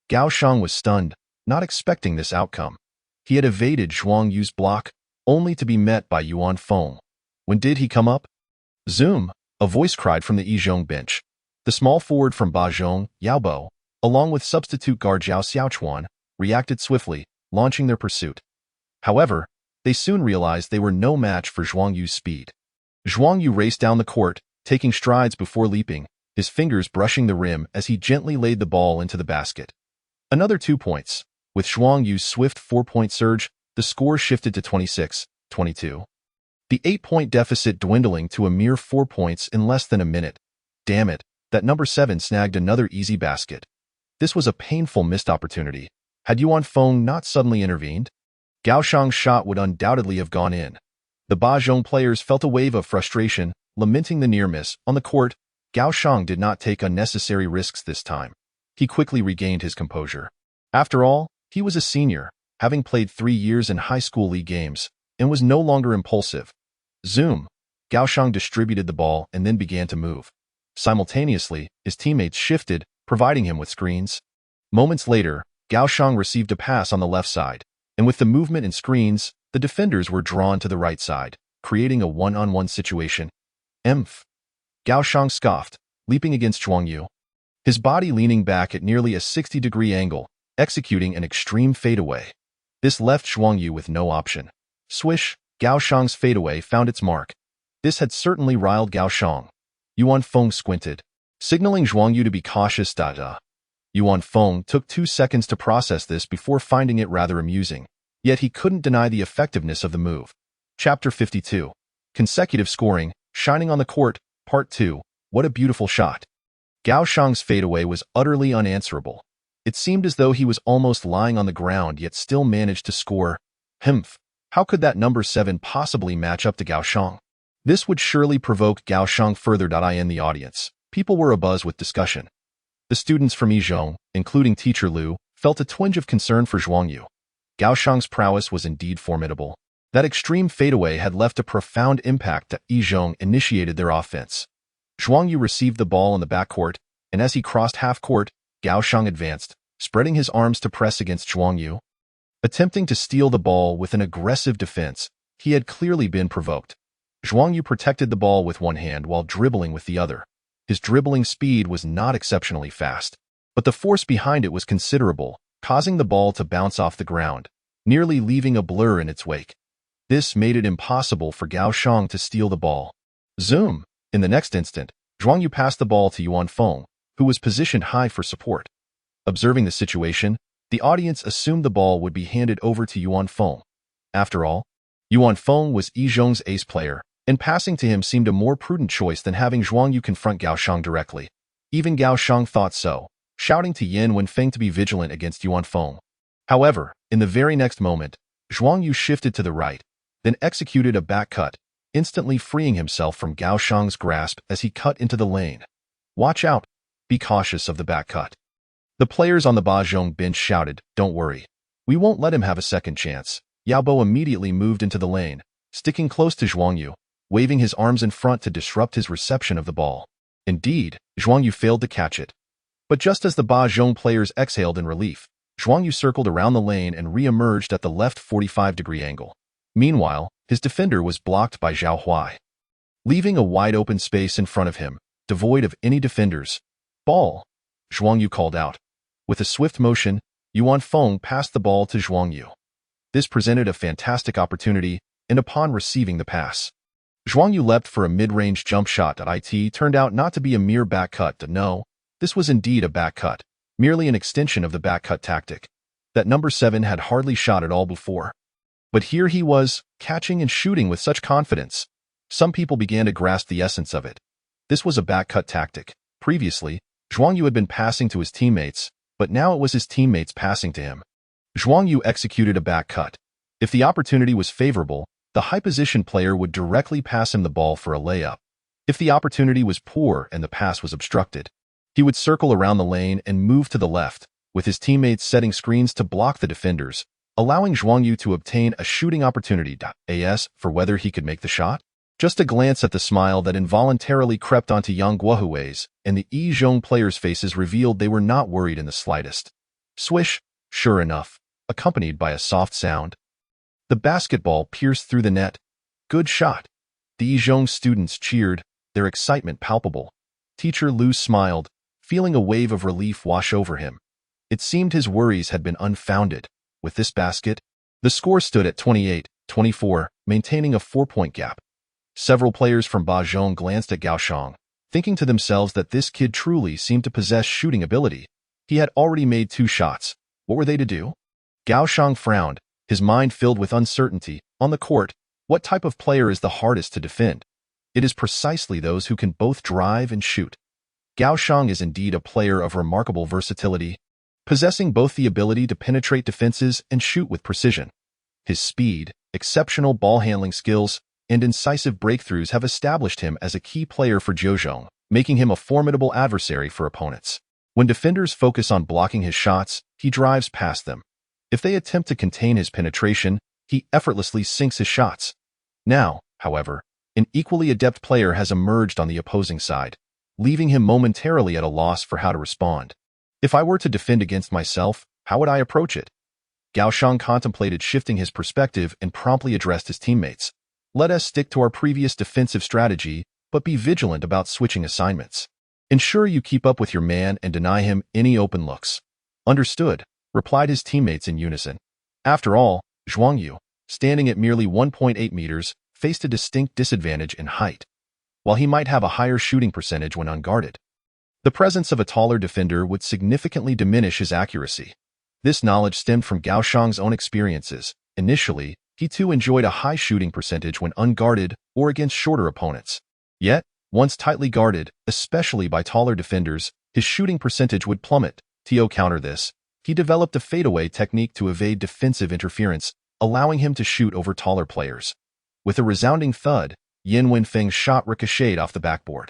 Gao Shang was stunned, not expecting this outcome. He had evaded Zhuang Yu's block, only to be met by Yuan Feng. When did he come up? Zoom! A voice cried from the Yi Zhong bench. The small forward from Ba Zhong, Yao Bo, along with substitute guard Zhao Xiaochuan, reacted swiftly, launching their pursuit. However, they soon realized they were no match for Zhuang Yu's speed. Zhuang Yu raced down the court, taking strides before leaping, his fingers brushing the rim as he gently laid the ball into the basket. Another 2 points. With Zhuang Yu's swift 4-point surge, the score shifted to 26-22. The 8-point deficit dwindling to a mere 4 points in less than a minute. Damn it, that number 7 snagged another easy basket. This was a painful missed opportunity. Had Yuan Feng not suddenly intervened, Gao Shang's shot would undoubtedly have gone in. The Ba Zhong players felt a wave of frustration, lamenting the near miss. On the court, Gao Shang did not take unnecessary risks this time. He quickly regained his composure. After all, he was a senior, having played 3 years in high school league games, and was no longer impulsive. Zoom! Gao Shang distributed the ball and then began to move. Simultaneously, his teammates shifted, providing him with screens. Moments later, Gao Shang received a pass on the left side, and with the movement and screens, the defenders were drawn to the right side, creating a one-on-one situation. Emph! Gao Shang scoffed, leaping against Zhuang Yu, his body leaning back at nearly a 60-degree angle, executing an extreme fadeaway. This left Zhuang Yu with no option. Swish! Gao Shang's fadeaway found its mark. This had certainly riled Gao Shang. Yuan Feng squinted, signaling Zhuang Yu to be cautious. Yuan Feng took 2 seconds to process this before finding it rather amusing, yet he couldn't deny the effectiveness of the move. Chapter 52. Consecutive Scoring, Shining on the Court, Part 2. What a beautiful shot. Gao Shang's fadeaway was utterly unanswerable. It seemed as though he was almost lying on the ground yet still managed to score. Humph, how could that number 7 possibly match up to Gao Shang? This would surely provoke Gao Shang further. In the audience, people were abuzz with discussion. The students from Yizhong, including teacher Liu, felt a twinge of concern for Zhuang Yu. Gao Shang's prowess was indeed formidable. That extreme fadeaway had left a profound impact that Yizhong initiated their offense. Zhuang Yu received the ball in the backcourt, and as he crossed half-court, Gao Shang advanced, spreading his arms to press against Zhuang Yu. Attempting to steal the ball with an aggressive defense, he had clearly been provoked. Zhuang Yu protected the ball with one hand while dribbling with the other. His dribbling speed was not exceptionally fast, but the force behind it was considerable, causing the ball to bounce off the ground, nearly leaving a blur in its wake. This made it impossible for Gao Shang to steal the ball. Zoom! In the next instant, Zhuang Yu passed the ball to Yuan Feng, who was positioned high for support. Observing the situation, the audience assumed the ball would be handed over to Yuan Feng. After all, Yuan Feng was Yizhong's ace player, and passing to him seemed a more prudent choice than having Zhuang Yu confront Gao Shang directly. Even Gao Shang thought so, shouting to Yin Wenfeng to be vigilant against Yuan Feng. However, in the very next moment, Zhuang Yu shifted to the right, then executed a back cut, instantly freeing himself from Gao Shang's grasp as he cut into the lane. Watch out! Be cautious of the back cut. The players on the Bajong bench shouted, "Don't worry. We won't let him have a second chance." Yao Bo immediately moved into the lane, sticking close to Zhuang Yu, waving his arms in front to disrupt his reception of the ball. Indeed, Zhuang Yu failed to catch it. But just as the Bajong players exhaled in relief, Zhuang Yu circled around the lane and re-emerged at the left 45-degree angle. Meanwhile, his defender was blocked by Zhao Huai, leaving a wide-open space in front of him, devoid of any defenders. "Ball!" Zhuang Yu called out. With a swift motion, Yuan Feng passed the ball to Zhuang Yu. This presented a fantastic opportunity, and upon receiving the pass, Zhuang Yu leapt for a mid-range jump shot that turned out not to be a mere back cut. No, this was indeed a back cut, merely an extension of the back cut tactic that number 7 had hardly shot at all before. But here he was, catching and shooting with such confidence. Some people began to grasp the essence of it. This was a back cut tactic. Previously, Zhuang Yu had been passing to his teammates, but now it was his teammates passing to him. Zhuang Yu executed a back cut. If the opportunity was favorable, the high-position player would directly pass him the ball for a layup. If the opportunity was poor and the pass was obstructed, he would circle around the lane and move to the left, with his teammates setting screens to block the defenders, allowing Zhuang Yu to obtain a shooting opportunity. As for whether he could make the shot, just a glance at the smile that involuntarily crept onto Yang Guohui's and the Yizhong players' faces revealed they were not worried in the slightest. Swish, sure enough, accompanied by a soft sound. The basketball pierced through the net. Good shot. The Yizhong students cheered, their excitement palpable. Teacher Liu smiled, feeling a wave of relief wash over him. It seemed his worries had been unfounded. With this basket, the score stood at 28-24, maintaining a 4-point gap. Several players from Bajong glanced at Gao Shang, thinking to themselves that this kid truly seemed to possess shooting ability. He had already made 2 shots. What were they to do? Gao Shang frowned, his mind filled with uncertainty. On the court, what type of player is the hardest to defend? It is precisely those who can both drive and shoot. Gao Shang is indeed a player of remarkable versatility, possessing both the ability to penetrate defenses and shoot with precision. His speed, exceptional ball handling skills, and incisive breakthroughs have established him as a key player for Zhejiang, making him a formidable adversary for opponents. When defenders focus on blocking his shots, he drives past them. If they attempt to contain his penetration, he effortlessly sinks his shots. Now, however, an equally adept player has emerged on the opposing side, leaving him momentarily at a loss for how to respond. If I were to defend against myself, how would I approach it? Gao Shang contemplated shifting his perspective and promptly addressed his teammates. Let us stick to our previous defensive strategy, but be vigilant about switching assignments. Ensure you keep up with your man and deny him any open looks. Understood, replied his teammates in unison. After all, Zhuang Yu, standing at merely 1.8 meters, faced a distinct disadvantage in height, while he might have a higher shooting percentage when unguarded. The presence of a taller defender would significantly diminish his accuracy. This knowledge stemmed from Gao Shang's own experiences. Initially, he too enjoyed a high shooting percentage when unguarded or against shorter opponents. Yet, Once tightly guarded, especially by taller defenders, his shooting percentage would plummet. To counter this, he developed a fadeaway technique to evade defensive interference, allowing him to shoot over taller players. With a resounding thud, Yin Wenfeng's shot ricocheted off the backboard.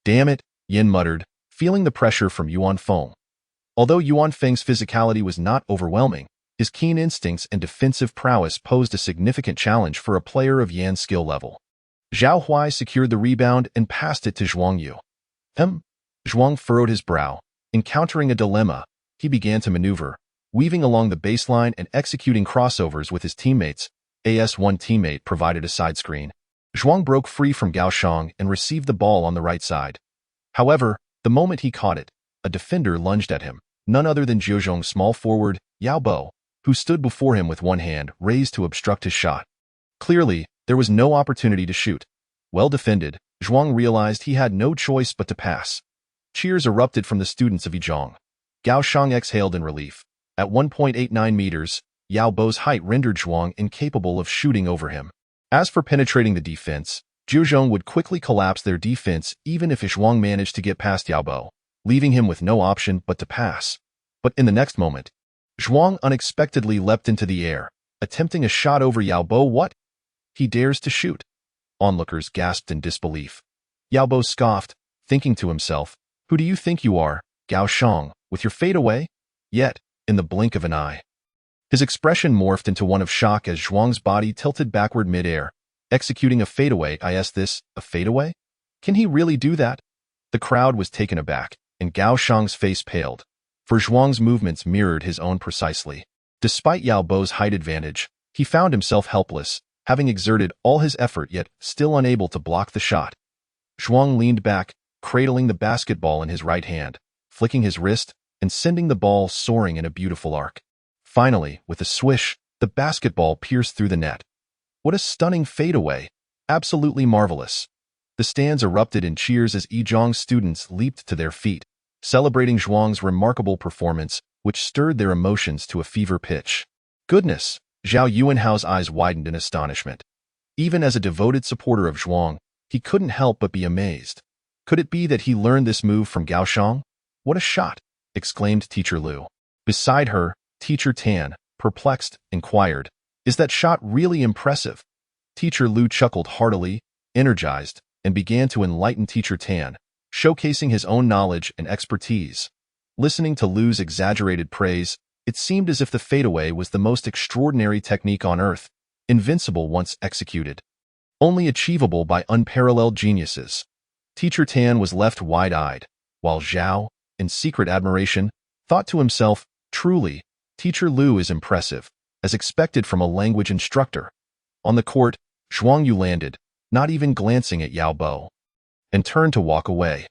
"Damn it," Yin muttered, feeling the pressure from Yuan Feng. Although Yuan Feng's physicality was not overwhelming, his keen instincts and defensive prowess posed a significant challenge for a player of Yan's skill level. Zhao Huai secured the rebound and passed it to Zhuang Yu. Zhuang furrowed his brow. Encountering a dilemma, he began to maneuver, weaving along the baseline and executing crossovers with his teammates. One teammate provided a side screen. Zhuang broke free from Gao Shang and received the ball on the right side. However, the moment he caught it, a defender lunged at him, none other than Zheozhong's small forward, Yao Bo, who stood before him with one hand raised to obstruct his shot. Clearly, there was no opportunity to shoot. Well defended, Zhuang realized he had no choice but to pass. Cheers erupted from the students of Yizhong. Gao Shang exhaled in relief. At 1.89 meters, Yao Bo's height rendered Zhuang incapable of shooting over him. As for penetrating the defense, Zheozhong would quickly collapse their defense even if Zhuang managed to get past Yao Bo, leaving him with no option but to pass. But in the next moment, Zhuang unexpectedly leapt into the air, attempting a shot over Yao Bo. What? He dares to shoot? Onlookers gasped in disbelief. Yao Bo scoffed, thinking to himself, "Who do you think you are, Gao Shang, with your fadeaway?" Yet, in the blink of an eye, his expression morphed into one of shock as Zhuang's body tilted backward mid-air, executing a fadeaway. Is this a fadeaway? Can he really do that? The crowd was taken aback, and Gao Shang's face paled, for Zhuang's movements mirrored his own precisely. Despite Yao Bo's height advantage, he found himself helpless, having exerted all his effort yet still unable to block the shot. Zhuang leaned back, cradling the basketball in his right hand, flicking his wrist, and sending the ball soaring in a beautiful arc. Finally, with a swish, the basketball pierced through the net. What a stunning fadeaway! Absolutely marvelous. The stands erupted in cheers as Yizhong's students leaped to their feet, celebrating Zhuang's remarkable performance, which stirred their emotions to a fever pitch. Goodness! Zhao Yuanhao's eyes widened in astonishment. Even as a devoted supporter of Zhuang, he couldn't help but be amazed. Could it be that he learned this move from Gao Shang? What a shot! Exclaimed Teacher Lu. Beside her, Teacher Tan, perplexed, inquired, "Is that shot really impressive?" Teacher Lu chuckled heartily, energized, and began to enlighten Teacher Tan, showcasing his own knowledge and expertise. Listening to Lu's exaggerated praise, it seemed as if the fadeaway was the most extraordinary technique on earth, invincible once executed, only achievable by unparalleled geniuses. Teacher Tan was left wide-eyed, while Zhao, in secret admiration, thought to himself, "Truly, Teacher Lu is impressive, as expected from a language instructor." On the court, Zhuang Yu landed, not even glancing at Yao Bo, and turned to walk away.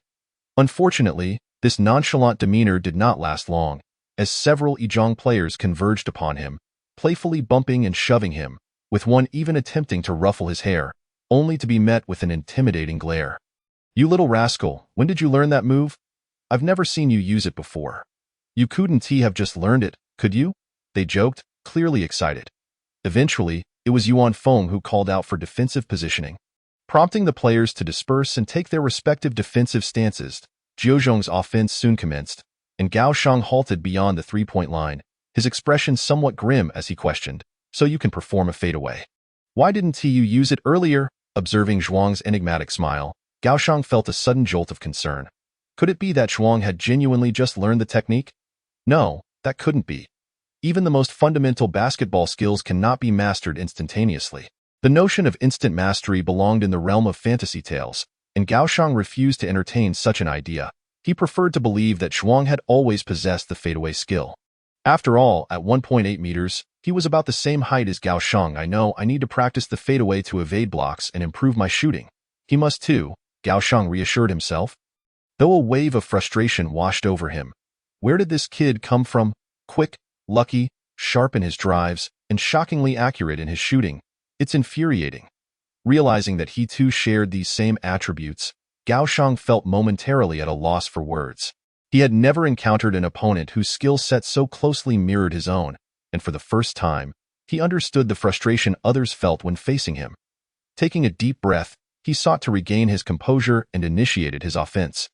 Unfortunately, this nonchalant demeanor did not last long, as several Yizhong players converged upon him, playfully bumping and shoving him, with one even attempting to ruffle his hair, only to be met with an intimidating glare. "You little rascal, when did you learn that move? I've never seen you use it before. You couldn't have just learned it, could you?" They joked, clearly excited. Eventually, it was Yuan Feng who called out for defensive positioning. Prompting the players to disperse and take their respective defensive stances, Zheozhong's offense soon commenced, and Gao Shang halted beyond the three-point line, his expression somewhat grim as he questioned, "So you can perform a fadeaway? Why didn't you use it earlier?" Observing Zhuang's enigmatic smile, Gao Shang felt a sudden jolt of concern. Could it be that Zhuang had genuinely just learned the technique? No, that couldn't be. Even the most fundamental basketball skills cannot be mastered instantaneously. The notion of instant mastery belonged in the realm of fantasy tales, and Gao Shang refused to entertain such an idea. He preferred to believe that Zhuang had always possessed the fadeaway skill. After all, at 1.8 meters, he was about the same height as Gao Shang. "I know I need to practice the fadeaway to evade blocks and improve my shooting." He must too, Gao Shang reassured himself. Though a wave of frustration washed over him. Where did this kid come from? Quick, lucky, sharp in his drives, and shockingly accurate in his shooting. It's infuriating. Realizing that he too shared these same attributes, Gao Shang felt momentarily at a loss for words. He had never encountered an opponent whose skill set so closely mirrored his own, and for the first time, he understood the frustration others felt when facing him. Taking a deep breath, he sought to regain his composure and initiated his offense.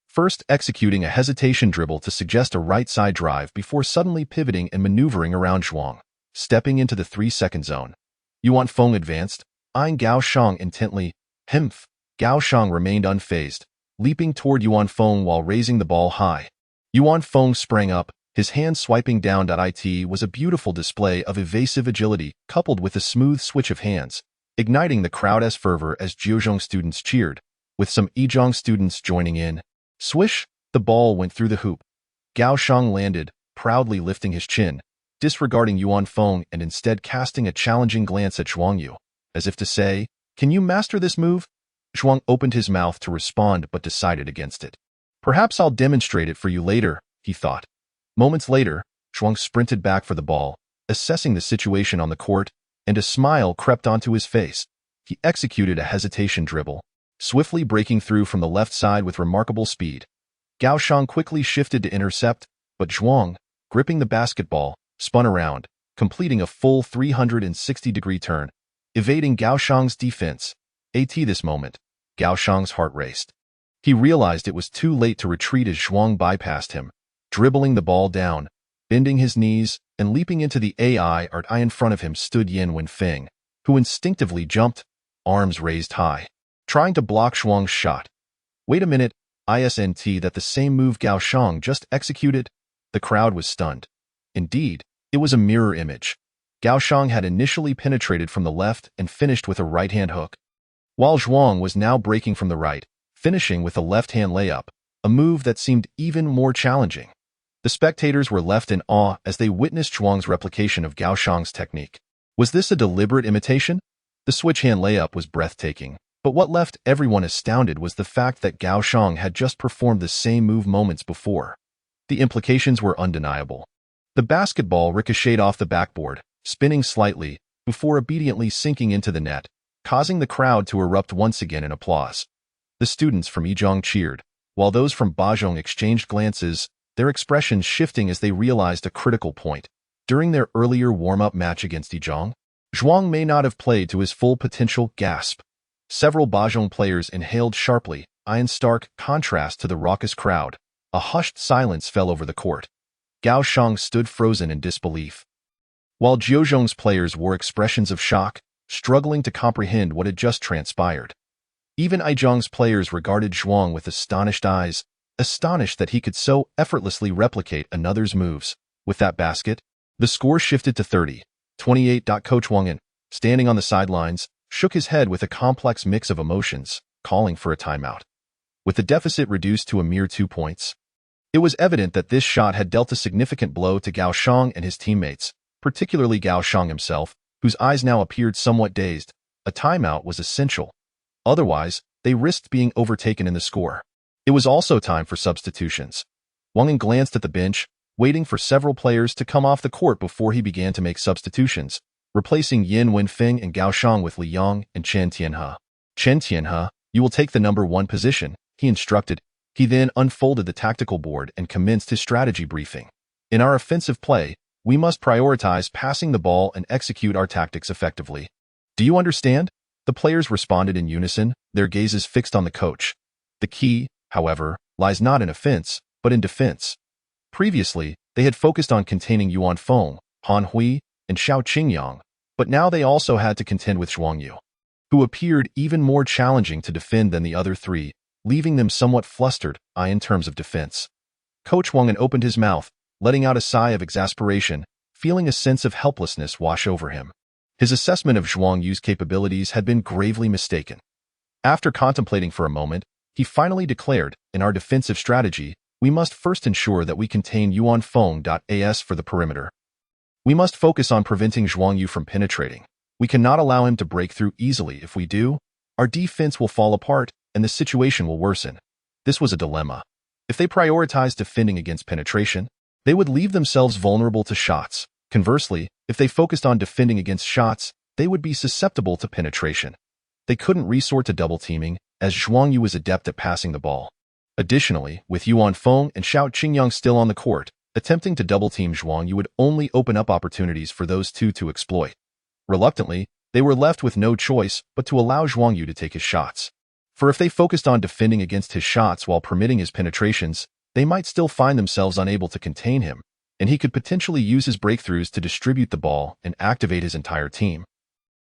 First executing a hesitation dribble to suggest a right-side drive before suddenly pivoting and maneuvering around Zhuang, stepping into the 3-second zone. Yuan Feng advanced, eyeing Gao Shang intently. Humph! Gao Shang remained unfazed, leaping toward Yuan Feng while raising the ball high. Yuan Feng sprang up, his hand swiping down. It was a beautiful display of evasive agility coupled with a smooth switch of hands, igniting the crowd's fervor as Jiuzhong students cheered, with some Yizhong students joining in. Swish! The ball went through the hoop. Gao Shang landed, proudly lifting his chin, disregarding Yuan Feng and instead casting a challenging glance at Zhuang Yu, as if to say, "Can you master this move?" Zhuang opened his mouth to respond but decided against it. "Perhaps I'll demonstrate it for you later," he thought. Moments later, Zhuang sprinted back for the ball, assessing the situation on the court, and a smile crept onto his face. He executed a hesitation dribble, swiftly breaking through from the left side with remarkable speed. Gao Shang quickly shifted to intercept, but Zhuang, gripping the basketball, spun around, completing a full 360-degree turn, evading Gao Shang's defense. At this moment, Gao Shang's heart raced. He realized it was too late to retreat as Zhuang bypassed him, dribbling the ball down, bending his knees, and leaping into the AI. In front of him stood Yin Wenfeng, who instinctively jumped, arms raised high, trying to block Zhuang's shot. Wait a minute, isn't that the same move Gao Shang just executed? The crowd was stunned. Indeed, it was a mirror image. Gao Shang had initially penetrated from the left and finished with a right-hand hook, while Zhuang was now breaking from the right, finishing with a left-hand layup, a move that seemed even more challenging. The spectators were left in awe as they witnessed Zhuang's replication of Gao Shang's technique. Was this a deliberate imitation? The switch-hand layup was breathtaking, but what left everyone astounded was the fact that Gao Shang had just performed the same move moments before. The implications were undeniable. The basketball ricocheted off the backboard, spinning slightly, before obediently sinking into the net, causing the crowd to erupt once again in applause. The students from Yizhong cheered, while those from Bajong exchanged glances, their expressions shifting as they realized a critical point. During their earlier warm-up match against Yizhong, Zhuang may not have played to his full potential. Gasp! Several Bajong players inhaled sharply, in stark contrast to the raucous crowd. A hushed silence fell over the court. Gao Shang stood frozen in disbelief, while Jiuzhong's players wore expressions of shock, struggling to comprehend what had just transpired. Even Yizhong's players regarded Zhuang with astonished eyes, astonished that he could so effortlessly replicate another's moves. With that basket, the score shifted to 30-28. Coach Wang Yin, standing on the sidelines, shook his head with a complex mix of emotions, calling for a timeout. With the deficit reduced to a mere 2 points, it was evident that this shot had dealt a significant blow to Gao Shang and his teammates, particularly Gao Shang himself, whose eyes now appeared somewhat dazed. A timeout was essential. Otherwise, they risked being overtaken in the score. It was also time for substitutions. Wang Yin glanced at the bench, waiting for several players to come off the court before he began to make substitutions, replacing Yin Wenfeng and Gao Shang with Li Yang and Chen Tianhe. "Chen Tianhe, you will take the number 1 position," he instructed. He then unfolded the tactical board and commenced his strategy briefing. "In our offensive play, we must prioritize passing the ball and execute our tactics effectively. Do you understand?" The players responded in unison, their gazes fixed on the coach. The key, however, lies not in offense, but in defense. Previously, they had focused on containing Yuan Feng, Han Hui, and Xiao Qingyang, but now they also had to contend with Zhuang Yu, who appeared even more challenging to defend than the other three, leaving them somewhat flustered, in terms of defense. Coach Wang Yin opened his mouth, letting out a sigh of exasperation, feeling a sense of helplessness wash over him. His assessment of Zhuang Yu's capabilities had been gravely mistaken. After contemplating for a moment, he finally declared, "In our defensive strategy, we must first ensure that we contain Yuan Feng. As for the perimeter, we must focus on preventing Zhuang Yu from penetrating. We cannot allow him to break through easily. If we do, our defense will fall apart and the situation will worsen." This was a dilemma. If they prioritized defending against penetration, they would leave themselves vulnerable to shots. Conversely, if they focused on defending against shots, they would be susceptible to penetration. They couldn't resort to double teaming, as Zhuang Yu was adept at passing the ball. Additionally, with Yuan Feng and Xiao Qingyang still on the court, attempting to double team Zhuang Yu would only open up opportunities for those two to exploit. Reluctantly, They were left with no choice but to allow Zhuang Yu to take his shots. For if they focused on defending against his shots while permitting his penetrations, they might still find themselves unable to contain him, and he could potentially use his breakthroughs to distribute the ball and activate his entire team,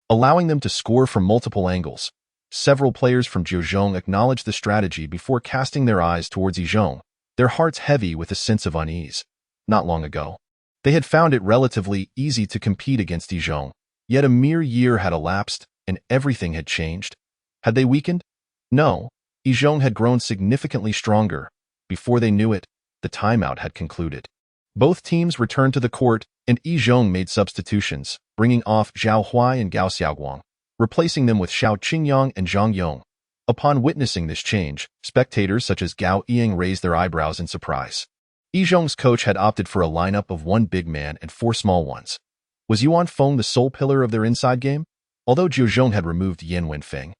allowing them to score from multiple angles. Several players from Zhejiang acknowledged the strategy before casting their eyes towards Zhejiang, their hearts heavy with a sense of unease. Not long ago, they had found it relatively easy to compete against Zhejiang, yet a mere year had elapsed and everything had changed. Had they weakened? No, Zhejiang had grown significantly stronger. Before they knew it, the timeout had concluded. Both teams returned to the court, and Zhejiang made substitutions, bringing off Zhao Huai and Gao Xiaoguang, replacing them with Xiao Qingyang and Zhang Yong. Upon witnessing this change, spectators such as Gao Ying raised their eyebrows in surprise. Zhejiang's coach had opted for a lineup of 1 big man and 4 small ones. Was Yuan Feng the sole pillar of their inside game? Although Zhejiang had removed Yin Wenfeng,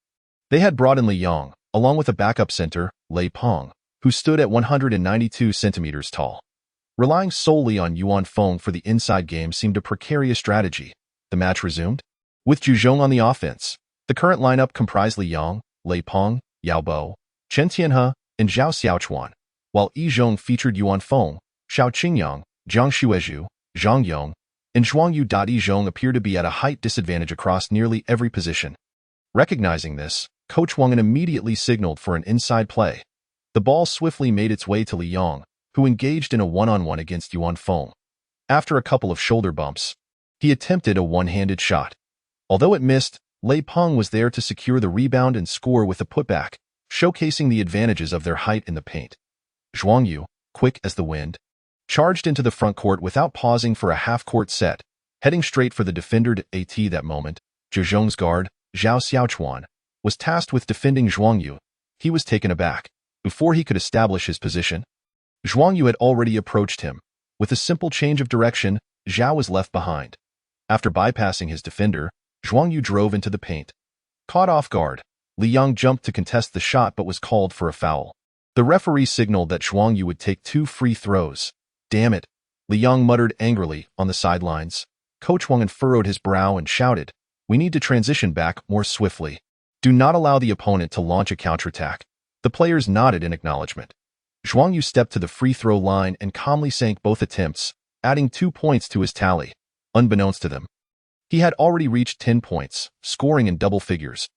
they had brought in Li Yang, along with a backup center, Lei Peng, who stood at 192 centimeters tall. Relying solely on Yuan Feng for the inside game seemed a precarious strategy. The match resumed, with Zhejiang on the offense. The current lineup comprised Li Yang, Lei Peng, Yao Bo, Chen Tianhe, and Zhao Xiaochuan, while Zhejiang featured Yuan Feng, Xiao Qingyang, Jiang Xuezhu, Zhang Yong, and Zhuang Yu. Zhejiang appeared to be at a height disadvantage across nearly every position. Recognizing this, Coach Wang immediately signaled for an inside play. The ball swiftly made its way to Li Yang, who engaged in a one-on-one against Yuan Feng. After a couple of shoulder bumps, he attempted a one-handed shot. Although it missed, Lei Peng was there to secure the rebound and score with a putback, showcasing the advantages of their height in the paint. Zhuang Yu, quick as the wind, charged into the front court without pausing for a half-court set, heading straight for the defender. At that moment, Zhejiang's guard, Zhao Xiaochuan, was tasked with defending Zhuang Yu. He was taken aback. Before he could establish his position, Zhuang Yu had already approached him. With a simple change of direction, Zhao was left behind. After bypassing his defender, Zhuang Yu drove into the paint. Caught off guard, Li Yang jumped to contest the shot but was called for a foul. The referee signaled that Zhuang Yu would take 2 free throws. Damn it, Li Yang muttered angrily on the sidelines. Coach Wang furrowed his brow and shouted, "We need to transition back more swiftly. Do not allow the opponent to launch a counterattack." The players nodded in acknowledgement. Zhuang Yu stepped to the free throw line and calmly sank both attempts, adding 2 points to his tally. Unbeknownst to them, he had already reached 10 points, scoring in double figures.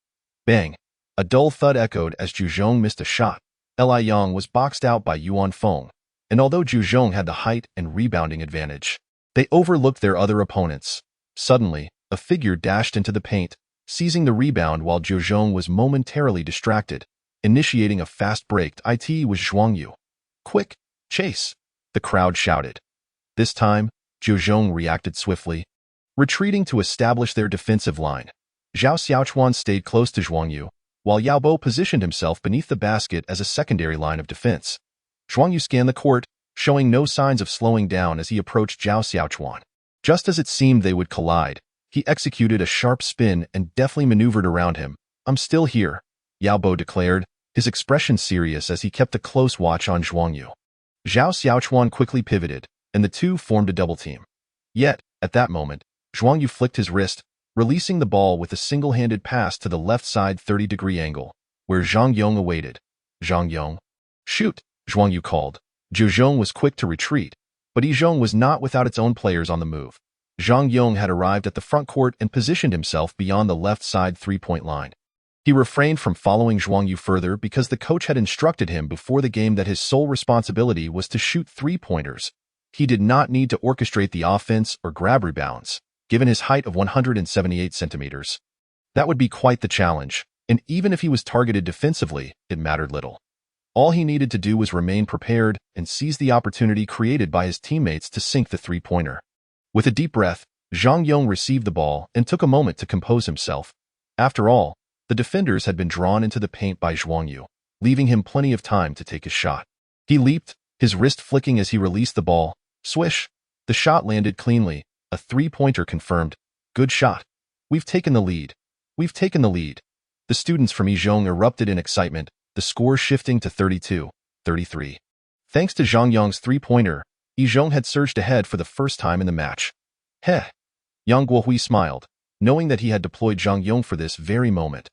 Bang! A dull thud echoed as Zhejiang missed a shot. Li Yang was boxed out by Yuan Feng, and although Zhejiang had the height and rebounding advantage, they overlooked their other opponents. Suddenly, a figure dashed into the paint, seizing the rebound while Zhejiang was momentarily distracted. Initiating a fast break, it was Zhuang Yu. "Quick, chase!" the crowd shouted. This time, Zhejiang reacted swiftly, retreating to establish their defensive line. Zhao Xiaochuan stayed close to Zhuang Yu, while Yao Bo positioned himself beneath the basket as a secondary line of defense. Zhuang Yu scanned the court, showing no signs of slowing down as he approached Zhao Xiaochuan. Just as it seemed they would collide, he executed a sharp spin and deftly maneuvered around him. "I'm still here," Yao Bo declared, his expression serious as he kept a close watch on Zhuang Yu. Zhao Xiaochuan quickly pivoted, and the two formed a double team. Yet, at that moment, Zhuang Yu flicked his wrist, releasing the ball with a single-handed pass to the left side 30-degree angle, where Zhang Yong awaited. "Zhang Yong, shoot!" Zhuang Yu called. Zhejiang was quick to retreat, but Zhejiang was not without its own players on the move. Zhang Yong had arrived at the front court and positioned himself beyond the left side 3-point line. He refrained from following Zhuang Yu further because the coach had instructed him before the game that his sole responsibility was to shoot 3-pointers. He did not need to orchestrate the offense or grab rebounds, given his height of 178 centimeters. That would be quite the challenge, and even if he was targeted defensively, it mattered little. All he needed to do was remain prepared and seize the opportunity created by his teammates to sink the 3-pointer. With a deep breath, Zhang Yong received the ball and took a moment to compose himself. After all, the defenders had been drawn into the paint by Zhuang Yu, leaving him plenty of time to take his shot. He leaped, his wrist flicking as he released the ball. Swish! The shot landed cleanly, a 3-pointer confirmed. "Good shot. We've taken the lead. We've taken the lead." The students from Zhejiang erupted in excitement, the score shifting to 32-33. Thanks to Zhang Yong's 3-pointer, Zhejiang had surged ahead for the first time in the match. Heh! Yang Guohui smiled, knowing that he had deployed Zhuang Yu for this very moment.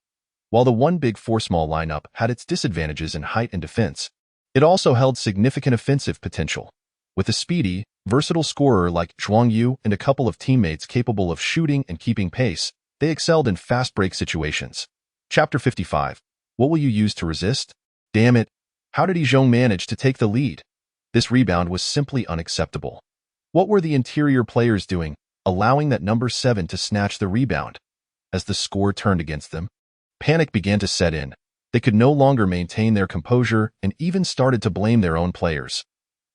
While the one big four small lineup had its disadvantages in height and defense, it also held significant offensive potential. With a speedy, versatile scorer like Zhuang Yu and a couple of teammates capable of shooting and keeping pace, they excelled in fast break situations. Chapter 55. What will you use to resist? Damn it! How did Zhong manage to take the lead? This rebound was simply unacceptable. What were the interior players doing, allowing that number 7 to snatch the rebound? As the score turned against them, panic began to set in. They could no longer maintain their composure and even started to blame their own players.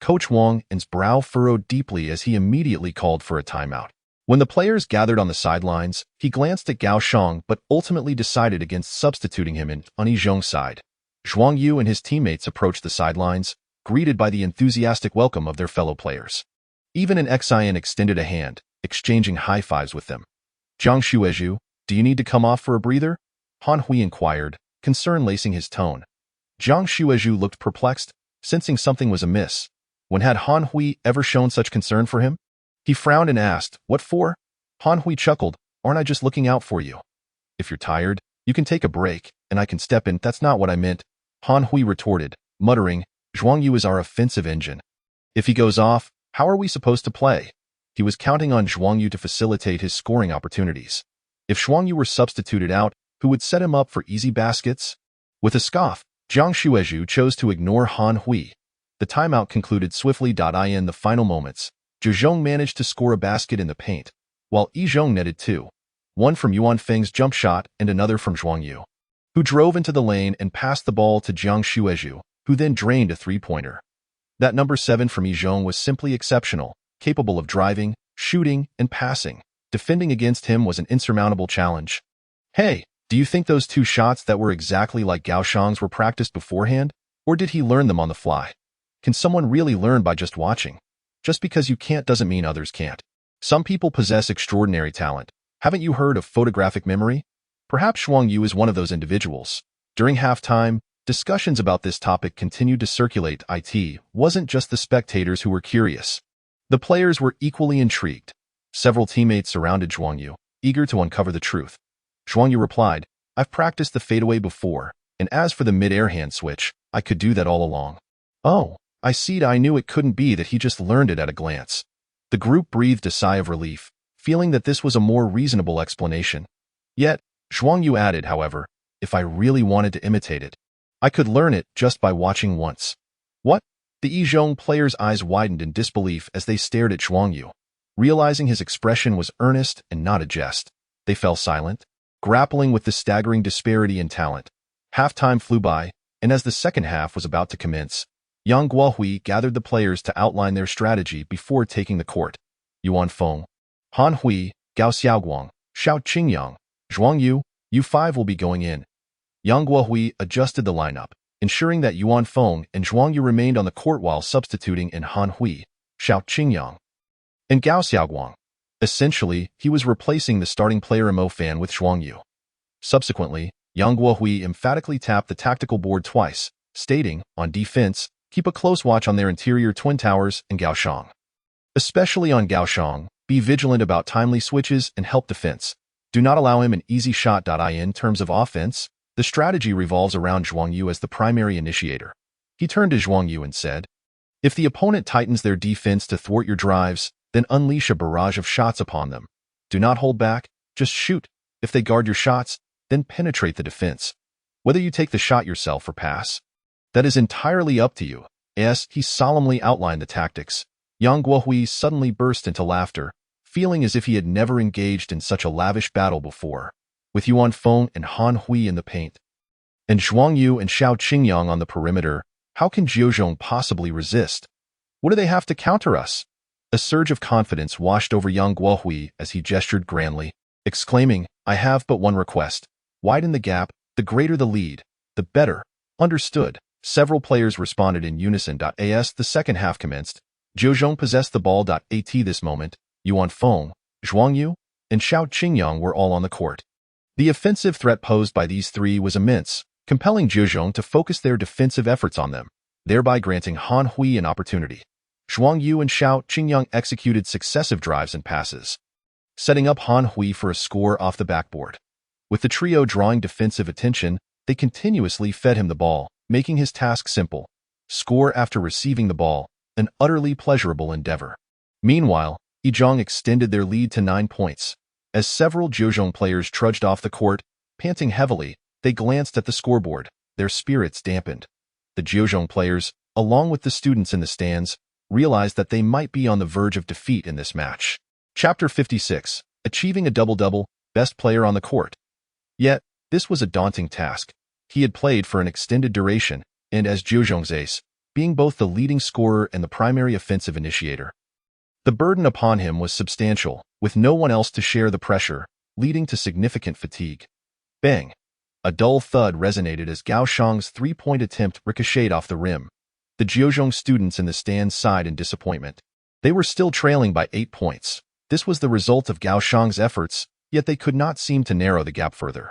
Coach Wang's brow furrowed deeply as he immediately called for a timeout. When the players gathered on the sidelines, he glanced at Gao Shang but ultimately decided against substituting him on Zhong's side. Zhuang Yu and his teammates approached the sidelines, greeted by the enthusiastic welcome of their fellow players. Even an Xian extended a hand, exchanging high fives with them. Jiang Shuizhu, do you need to come off for a breather? Han Hui inquired, concern lacing his tone. Jiang Shuizhu looked perplexed, sensing something was amiss. When had Han Hui ever shown such concern for him? He frowned and asked, what for? Han Hui chuckled, aren't I just looking out for you? If you're tired, you can take a break, and I can step in. That's not what I meant, Han Hui retorted, muttering, Zhuang Yu is our offensive engine. If he goes off, how are we supposed to play? He was counting on Zhuang Yu to facilitate his scoring opportunities. If Zhuang Yu were substituted out, who would set him up for easy baskets? With a scoff, Jiang Shuizhu chose to ignore Han Hui. The timeout concluded swiftly. In the final moments, Zhu Zhong managed to score a basket in the paint, while Yi Zhong netted two, one from Yuan Feng's jump shot and another from Zhuang Yu, who drove into the lane and passed the ball to Jiang Shuizhu, who then drained a three-pointer. That number 7 from Yi Zhong was simply exceptional, capable of driving, shooting, and passing. Defending against him was an insurmountable challenge. Hey, do you think those two shots that were exactly like Gao Shang's were practiced beforehand, or did he learn them on the fly? Can someone really learn by just watching? Just because you can't doesn't mean others can't. Some people possess extraordinary talent. Haven't you heard of photographic memory? Perhaps Zhuang Yu is one of those individuals. During halftime, discussions about this topic continued to circulate. It wasn't just the spectators who were curious. The players were equally intrigued. Several teammates surrounded Zhuang Yu, eager to uncover the truth. Zhuang Yu replied, I've practiced the fadeaway before, and as for the mid-air hand switch, I could do that all along. Oh, I see. I knew it couldn't be that he just learned it at a glance. The group breathed a sigh of relief, feeling that this was a more reasonable explanation. Yet, Zhuang Yu added, however, if I really wanted to imitate it, I could learn it just by watching once. What? The Yi Zhong players' eyes widened in disbelief as they stared at Zhuang Yu. Realizing his expression was earnest and not a jest, they fell silent, grappling with the staggering disparity in talent. Halftime flew by, and as the second half was about to commence, Yang Guohui gathered the players to outline their strategy before taking the court. Yuan Feng, Han Hui, Gao Xiaoguang, Xiao Qingyang, Zhuang Yu, U5 will be going in. Yang Guohui adjusted the lineup, ensuring that Yuan Feng and Zhuang Yu remained on the court while substituting in Han Hui, Xiao Qingyang, and Gao Xiaoguang. Essentially, he was replacing the starting player Mo Fan with Zhuang Yu. Subsequently, Yang Guohui emphatically tapped the tactical board twice, stating, on defense, keep a close watch on their interior twin towers and Gao Shang. Especially on Gao Shang, be vigilant about timely switches and help defense. Do not allow him an easy shot. In terms of offense, the strategy revolves around Zhuang Yu as the primary initiator. He turned to Zhuang Yu and said, if the opponent tightens their defense to thwart your drives, then unleash a barrage of shots upon them. Do not hold back, just shoot. If they guard your shots, then penetrate the defense. Whether you take the shot yourself or pass, that is entirely up to you. As he solemnly outlined the tactics, Yang Guohui suddenly burst into laughter, feeling as if he had never engaged in such a lavish battle before. With Yuan Feng and Han Hui in the paint, and Zhuang Yu and Xiao Qingyang on the perimeter, how can Zhou Zhong possibly resist? What do they have to counter us? A surge of confidence washed over Yang Guohui as he gestured grandly, exclaiming, I have but one request. Widen the gap, the greater the lead, the better. Understood. Several players responded in unison. As the second half commenced, Zhou Zhong possessed the ball. At this moment, Yuan Feng, Zhuang Yu, and Xiao Qingyang were all on the court. The offensive threat posed by these three was immense, compelling Zhou Zhong to focus their defensive efforts on them, thereby granting Han Hui an opportunity. Zhuang Yu and Xiao Qingyang executed successive drives and passes, setting up Han Hui for a score off the backboard. With the trio drawing defensive attention, they continuously fed him the ball, making his task simple. Score after receiving the ball, an utterly pleasurable endeavor. Meanwhile, Yizhong extended their lead to 9 points. As several Zhejiang players trudged off the court, panting heavily, they glanced at the scoreboard, their spirits dampened. The Zhejiang players, along with the students in the stands, realized that they might be on the verge of defeat in this match. Chapter 56. Achieving a double-double, best player on the court. Yet, this was a daunting task. He had played for an extended duration, and as Zhejiang's ace, being both the leading scorer and the primary offensive initiator. The burden upon him was substantial, with no one else to share the pressure, leading to significant fatigue. Bang! A dull thud resonated as Gao Shang's three-point attempt ricocheted off the rim. The Zhejiang students in the stands sighed in disappointment. They were still trailing by 8 points. This was the result of Gao Shang's efforts, yet they could not seem to narrow the gap further.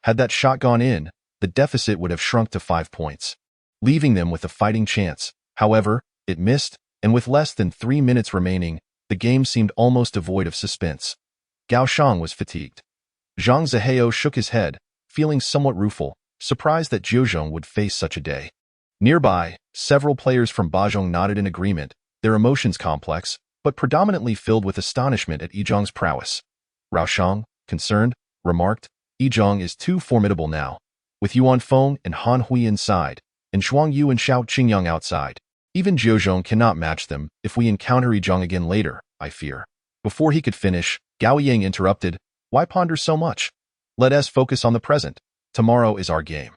Had that shot gone in, the deficit would have shrunk to 5 points, leaving them with a fighting chance. However, it missed, and with less than 3 minutes remaining, the game seemed almost devoid of suspense. Gao Shang was fatigued. Zhang Zihao shook his head, feeling somewhat rueful, surprised that Zhejiang would face such a day. Nearby, several players from Bajong nodded in agreement, their emotions complex, but predominantly filled with astonishment at Yizhang's prowess. Rao Shang, concerned, remarked, "Yizhang is too formidable now. With Yuan Feng and Han Hui inside, and Zhuang Yu and Xiao Qingyang outside. Even Zhejiang cannot match them if we encounter Yizhang again later, I fear." Before he could finish, Gao Yang interrupted, "Why ponder so much? Let us focus on the present. Tomorrow is our game."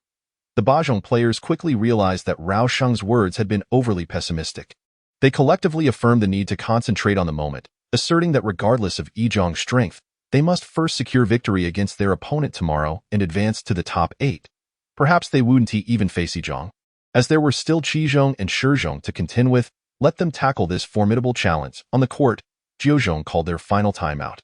The Bajong players quickly realized that Rao Shang's words had been overly pessimistic. They collectively affirmed the need to concentrate on the moment, asserting that regardless of Yizhang's strength, they must first secure victory against their opponent tomorrow and advance to the top 8. Perhaps they wouldn't even face Yizhang. As there were still Qizhong and Shizhong to contend with, let them tackle this formidable challenge. On the court, Zhejiang called their final timeout.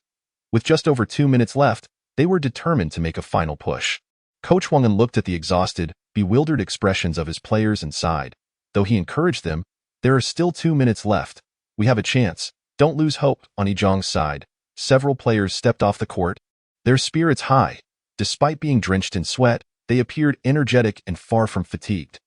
With just over 2 minutes left, they were determined to make a final push. Coach Wang An looked at the exhausted, bewildered expressions of his players and sighed. Though he encouraged them, "There are still 2 minutes left. We have a chance. Don't lose hope." On Yizhang's side, several players stepped off the court, their spirits high. Despite being drenched in sweat, they appeared energetic and far from fatigued.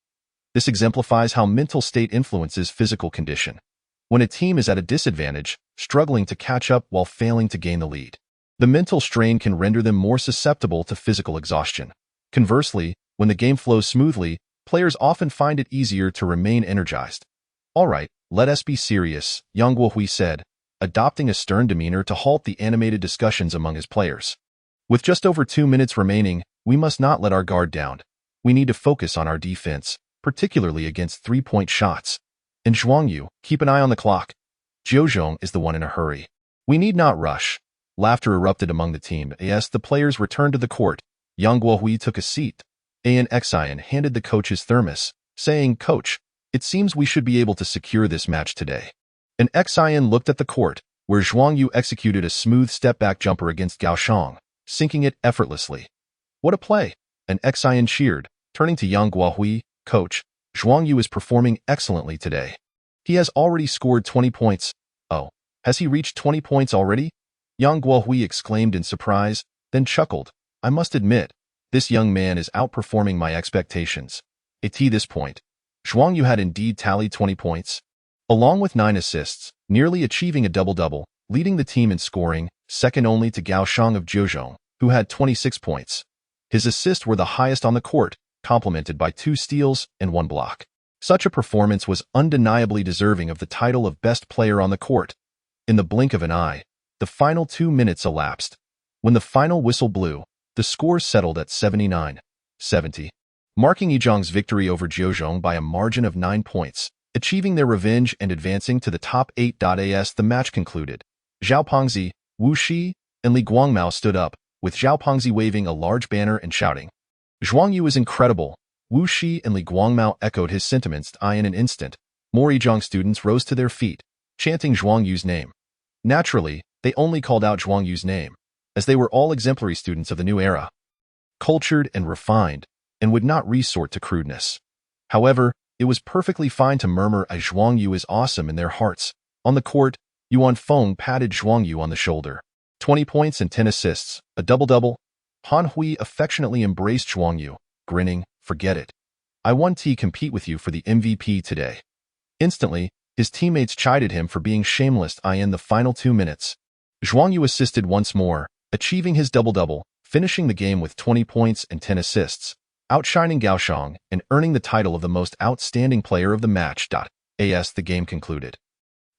This exemplifies how mental state influences physical condition. When a team is at a disadvantage, struggling to catch up while failing to gain the lead, the mental strain can render them more susceptible to physical exhaustion. Conversely, when the game flows smoothly, players often find it easier to remain energized. "All right, let us be serious," Yang Guohui said, adopting a stern demeanor to halt the animated discussions among his players. "With just over 2 minutes remaining, we must not let our guard down. We need to focus on our defense, particularly against 3-point shots. And Zhuang Yu, keep an eye on the clock. Zhejiang is the one in a hurry. We need not rush." Laughter erupted among the team as the players returned to the court. Yang Guohui took a seat. An Xian handed the coach his thermos, saying, "Coach, it seems we should be able to secure this match today." An Xian looked at the court, where Zhuang Yu executed a smooth step-back jumper against Gao Shang, sinking it effortlessly. "What a play!" An Xian cheered, turning to Yang Guohui, "Coach, Zhuang Yu is performing excellently today. He has already scored 20 points. Oh, has he reached 20 points already?" Yang Guohui exclaimed in surprise, then chuckled. "I must admit, this young man is outperforming my expectations." At this point, Zhuang Yu had indeed tallied 20 points, along with 9 assists, nearly achieving a double-double, leading the team in scoring, second only to Gao Shang of Zhejiang, who had 26 points. His assists were the highest on the court, complemented by 2 steals and 1 block. Such a performance was undeniably deserving of the title of best player on the court. In the blink of an eye, the final 2 minutes elapsed. When the final whistle blew, the score settled at 79-70, marking Yizhang's victory over Zhejiang by a margin of 9 points, achieving their revenge and advancing to the top 8. As the match concluded, Zhao Pengzi, Wu Shi, and Li Guangmao stood up, with Zhao Pengzi waving a large banner and shouting, "Zhuang Yu is incredible." Wu Shi and Li Guangmao echoed his sentiments. In an instant, more Yizhang students rose to their feet, chanting Zhuang Yu's name. Naturally, they only called out Zhuang Yu's name, as they were all exemplary students of the new era, cultured and refined, and would not resort to crudeness. However, it was perfectly fine to murmur as Zhuang Yu is awesome in their hearts. On the court, Yuan Feng patted Zhuang Yu on the shoulder. 20 points and 10 assists, a double-double. Han Hui affectionately embraced Zhuang Yu, grinning, "Forget it. I won to compete with you for the MVP today." Instantly, his teammates chided him for being shameless in the final 2 minutes. Zhuang Yu assisted once more, achieving his double-double, finishing the game with 20 points and 10 assists, outshining Gaoshang and earning the title of the most outstanding player of the match. As the game concluded,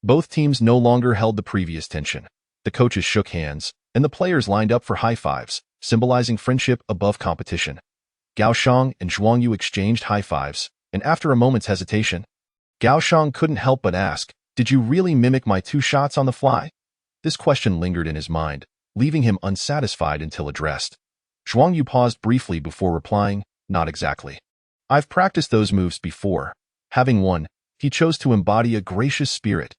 both teams no longer held the previous tension. The coaches shook hands, and the players lined up for high fives, symbolizing friendship above competition. Gaoshang and Zhuang Yu exchanged high fives, and after a moment's hesitation, Gaoshang couldn't help but ask, "Did you really mimic my 2 shots on the fly?" This question lingered in his mind, leaving him unsatisfied until addressed. Zhuang Yu paused briefly before replying, "Not exactly. I've practiced those moves before." Having won, he chose to embody a gracious spirit.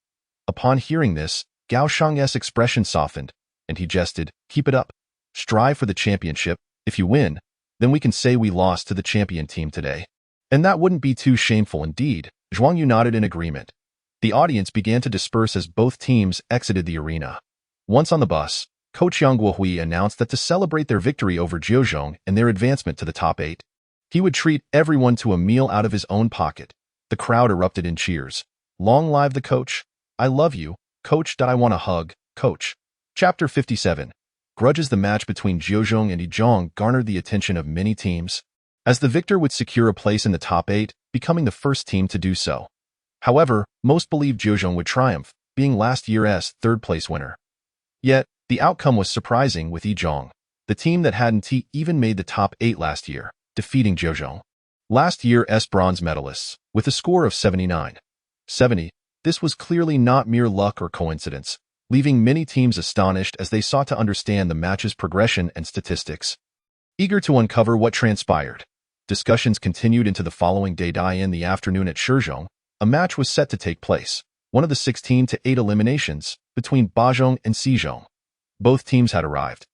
Upon hearing this, Gao Shang's expression softened, and he jested, "Keep it up. Strive for the championship. If you win, then we can say we lost to the champion team today. And that wouldn't be too shameful indeed." Zhuang Yu nodded in agreement. The audience began to disperse as both teams exited the arena. Once on the bus, Coach Yang Guohui announced that to celebrate their victory over Jiuzhong and their advancement to the top 8, he would treat everyone to a meal out of his own pocket. The crowd erupted in cheers. "Long live the coach. I love you, coach. I want a hug, coach." Chapter 57. Grudges. The match between Jiuzhong and Yizhong garnered the attention of many teams, as the victor would secure a place in the top 8, becoming the first team to do so. However, most believed Jiuzhong would triumph, being last year's third-place winner. Yet, the outcome was surprising with Yizhong, the team that hadn't even made the top 8 last year, defeating Jiuzhong, last year's bronze medalists, with a score of 79-70. This was clearly not mere luck or coincidence, leaving many teams astonished as they sought to understand the match's progression and statistics. Eager to uncover what transpired, discussions continued into the following day. In the afternoon at Shizhong, a match was set to take place, one of the 16-8 eliminations, between Bazhong and Xizhong. Both teams had arrived.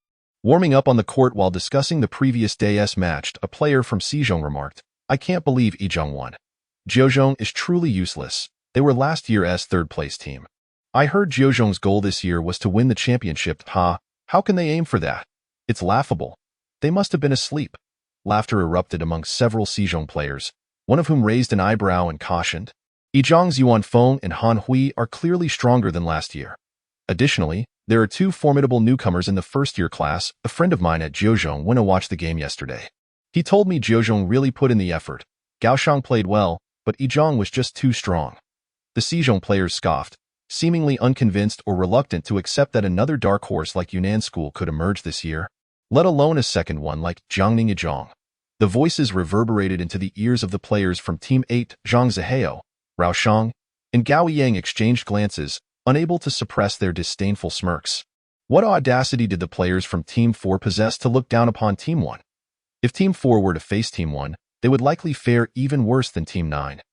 Warming up on the court while discussing the previous day's match, a player from Xizhong remarked, "I can't believe Yizhong won. Jiuzhong is truly useless. They were last year's third-place team. I heard Jiuzhong's goal this year was to win the championship. How can they aim for that? It's laughable. They must have been asleep." Laughter erupted among several Xizhong players, one of whom raised an eyebrow and cautioned, "Yizhong's Yuan Feng and Han Hui are clearly stronger than last year. Additionally, there are 2 formidable newcomers in the first-year class. A friend of mine at Jiuzhong went to watch the game yesterday. He told me Jiuzhong really put in the effort. Gaoshang played well, but Yizhong was just too strong." The Xizhong players scoffed, seemingly unconvinced or reluctant to accept that another dark horse like Yunnan School could emerge this year, let alone a second one like Jiangning Yizhong. The voices reverberated into the ears of the players from Team 8. Zhang Zihao, Rao Shang, and Gao Yang exchanged glances, unable to suppress their disdainful smirks. What audacity did the players from Team 4 possess to look down upon Team 1? If Team 4 were to face Team 1, they would likely fare even worse than Team 9.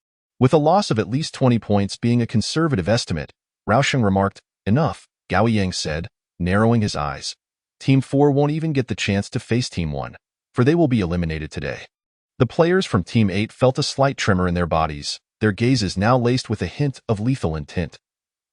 With a loss of at least 20 points being a conservative estimate, Rao Sheng remarked, "Enough," Gao Yang said, narrowing his eyes. "Team 4 won't even get the chance to face Team 1, for they will be eliminated today." The players from Team 8 felt a slight tremor in their bodies, their gazes now laced with a hint of lethal intent.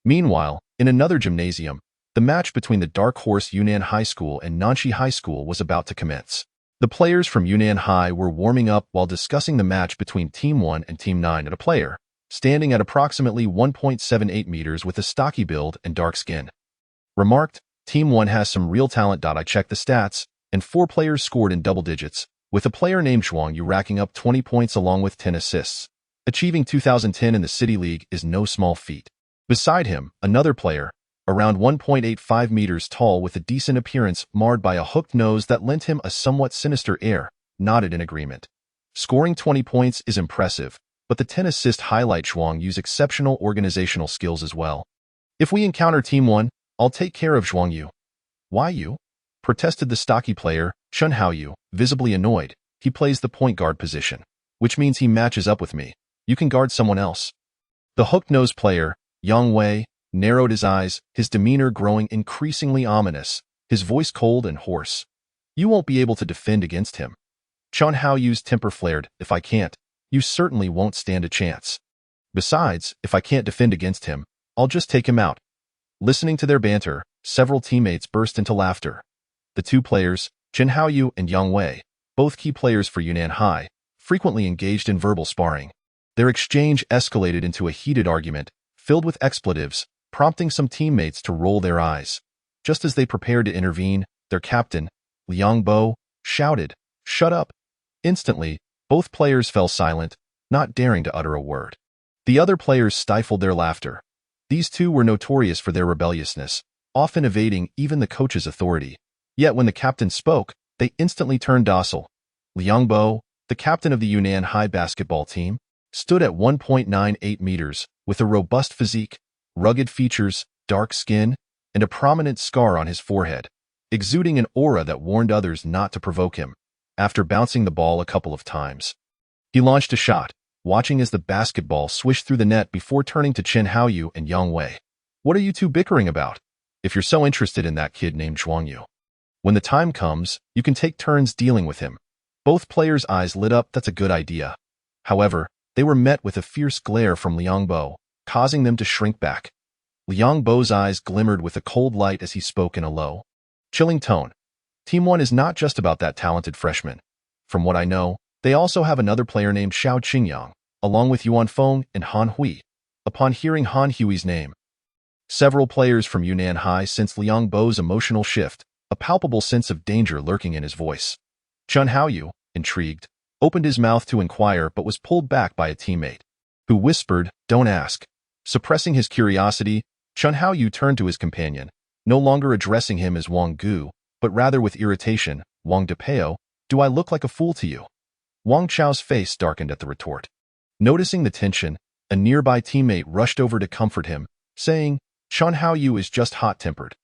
Meanwhile, in another gymnasium, the match between the Dark Horse Yunnan High School and Nanxi High School was about to commence. The players from Yunnan High were warming up while discussing the match between Team 1 and Team 9 at a player, standing at approximately 1.78 meters with a stocky build and dark skin, remarked, "Team 1 has some real talent. I checked the stats, and 4 players scored in double digits, with a player named Zhuang Yu racking up 20 points along with 10 assists. Achieving 2010 in the City League is no small feat." Beside him, another player, around 1.85 meters tall with a decent appearance marred by a hooked nose that lent him a somewhat sinister air, nodded in agreement. Scoring 20 points is impressive, but the 10-assist highlight Zhuang Yu's exceptional organizational skills as well. "If we encounter Team 1, I'll take care of Zhuang Yu." "Why you?" protested the stocky player, Chun Hao Yu, visibly annoyed. "He plays the point guard position, which means he matches up with me. You can guard someone else." The hooked-nosed player, Yang Wei, narrowed his eyes, his demeanor growing increasingly ominous, his voice cold and hoarse. "You won't be able to defend against him." Chun Hao Yu's temper flared. "If I can't, you certainly won't stand a chance. Besides, if I can't defend against him, I'll just take him out." Listening to their banter, Several teammates burst into laughter. The two players, Zhuang Yu and Yang Wei, both key players for Yunnan High, frequently engaged in verbal sparring. Their exchange escalated into a heated argument, filled with expletives, prompting some teammates to roll their eyes. Just as they prepared to intervene, their captain, Liang Bo, shouted, "Shut up!" Instantly, both players fell silent, not daring to utter a word. The other players stifled their laughter. These two were notorious for their rebelliousness, often evading even the coach's authority. Yet when the captain spoke, they instantly turned docile. Liang Bo, the captain of the Yunnan High basketball team, stood at 1.98 meters, with a robust physique, rugged features, dark skin, and a prominent scar on his forehead, exuding an aura that warned others not to provoke him. After bouncing the ball a couple of times, he launched a shot, watching as the basketball swished through the net before turning to Zhuang Yu and Yang Wei. "What are you two bickering about? If you're so interested in that kid named Zhuang Yu, when the time comes, you can take turns dealing with him." Both players' eyes lit up. That's a good idea. However, they were met with a fierce glare from Liang Bo, causing them to shrink back. Liang Bo's eyes glimmered with a cold light as he spoke in a low, chilling tone. Team 1 is not just about that talented freshman. From what I know, they also have another player named Xiao Qingyang, along with Yuan Feng and Han Hui. Upon hearing Han Hui's name, several players from Yunnan High sensed Liang Bo's emotional shift, a palpable sense of danger lurking in his voice. Zhuang Yu, intrigued, opened his mouth to inquire but was pulled back by a teammate, who whispered, "Don't ask." Suppressing his curiosity, Zhuang Yu turned to his companion, no longer addressing him as Wang Gu, but rather with irritation, "Wang Depeo, do I look like a fool to you?" Wang Chao's face darkened at the retort. Noticing the tension, a nearby teammate rushed over to comfort him, saying, "Zhuang Yu is just hot-tempered.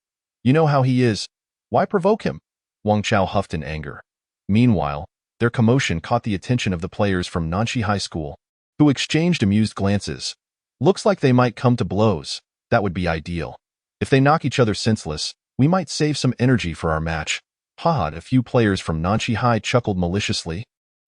You know how he is. Why provoke him?" Wang Chao huffed in anger. Meanwhile, their commotion caught the attention of the players from Nanshi High School, who exchanged amused glances. "Looks like they might come to blows. That would be ideal. If they knock each other senseless, we might save some energy for our match." Haha, a few players from Nanshi High chuckled maliciously,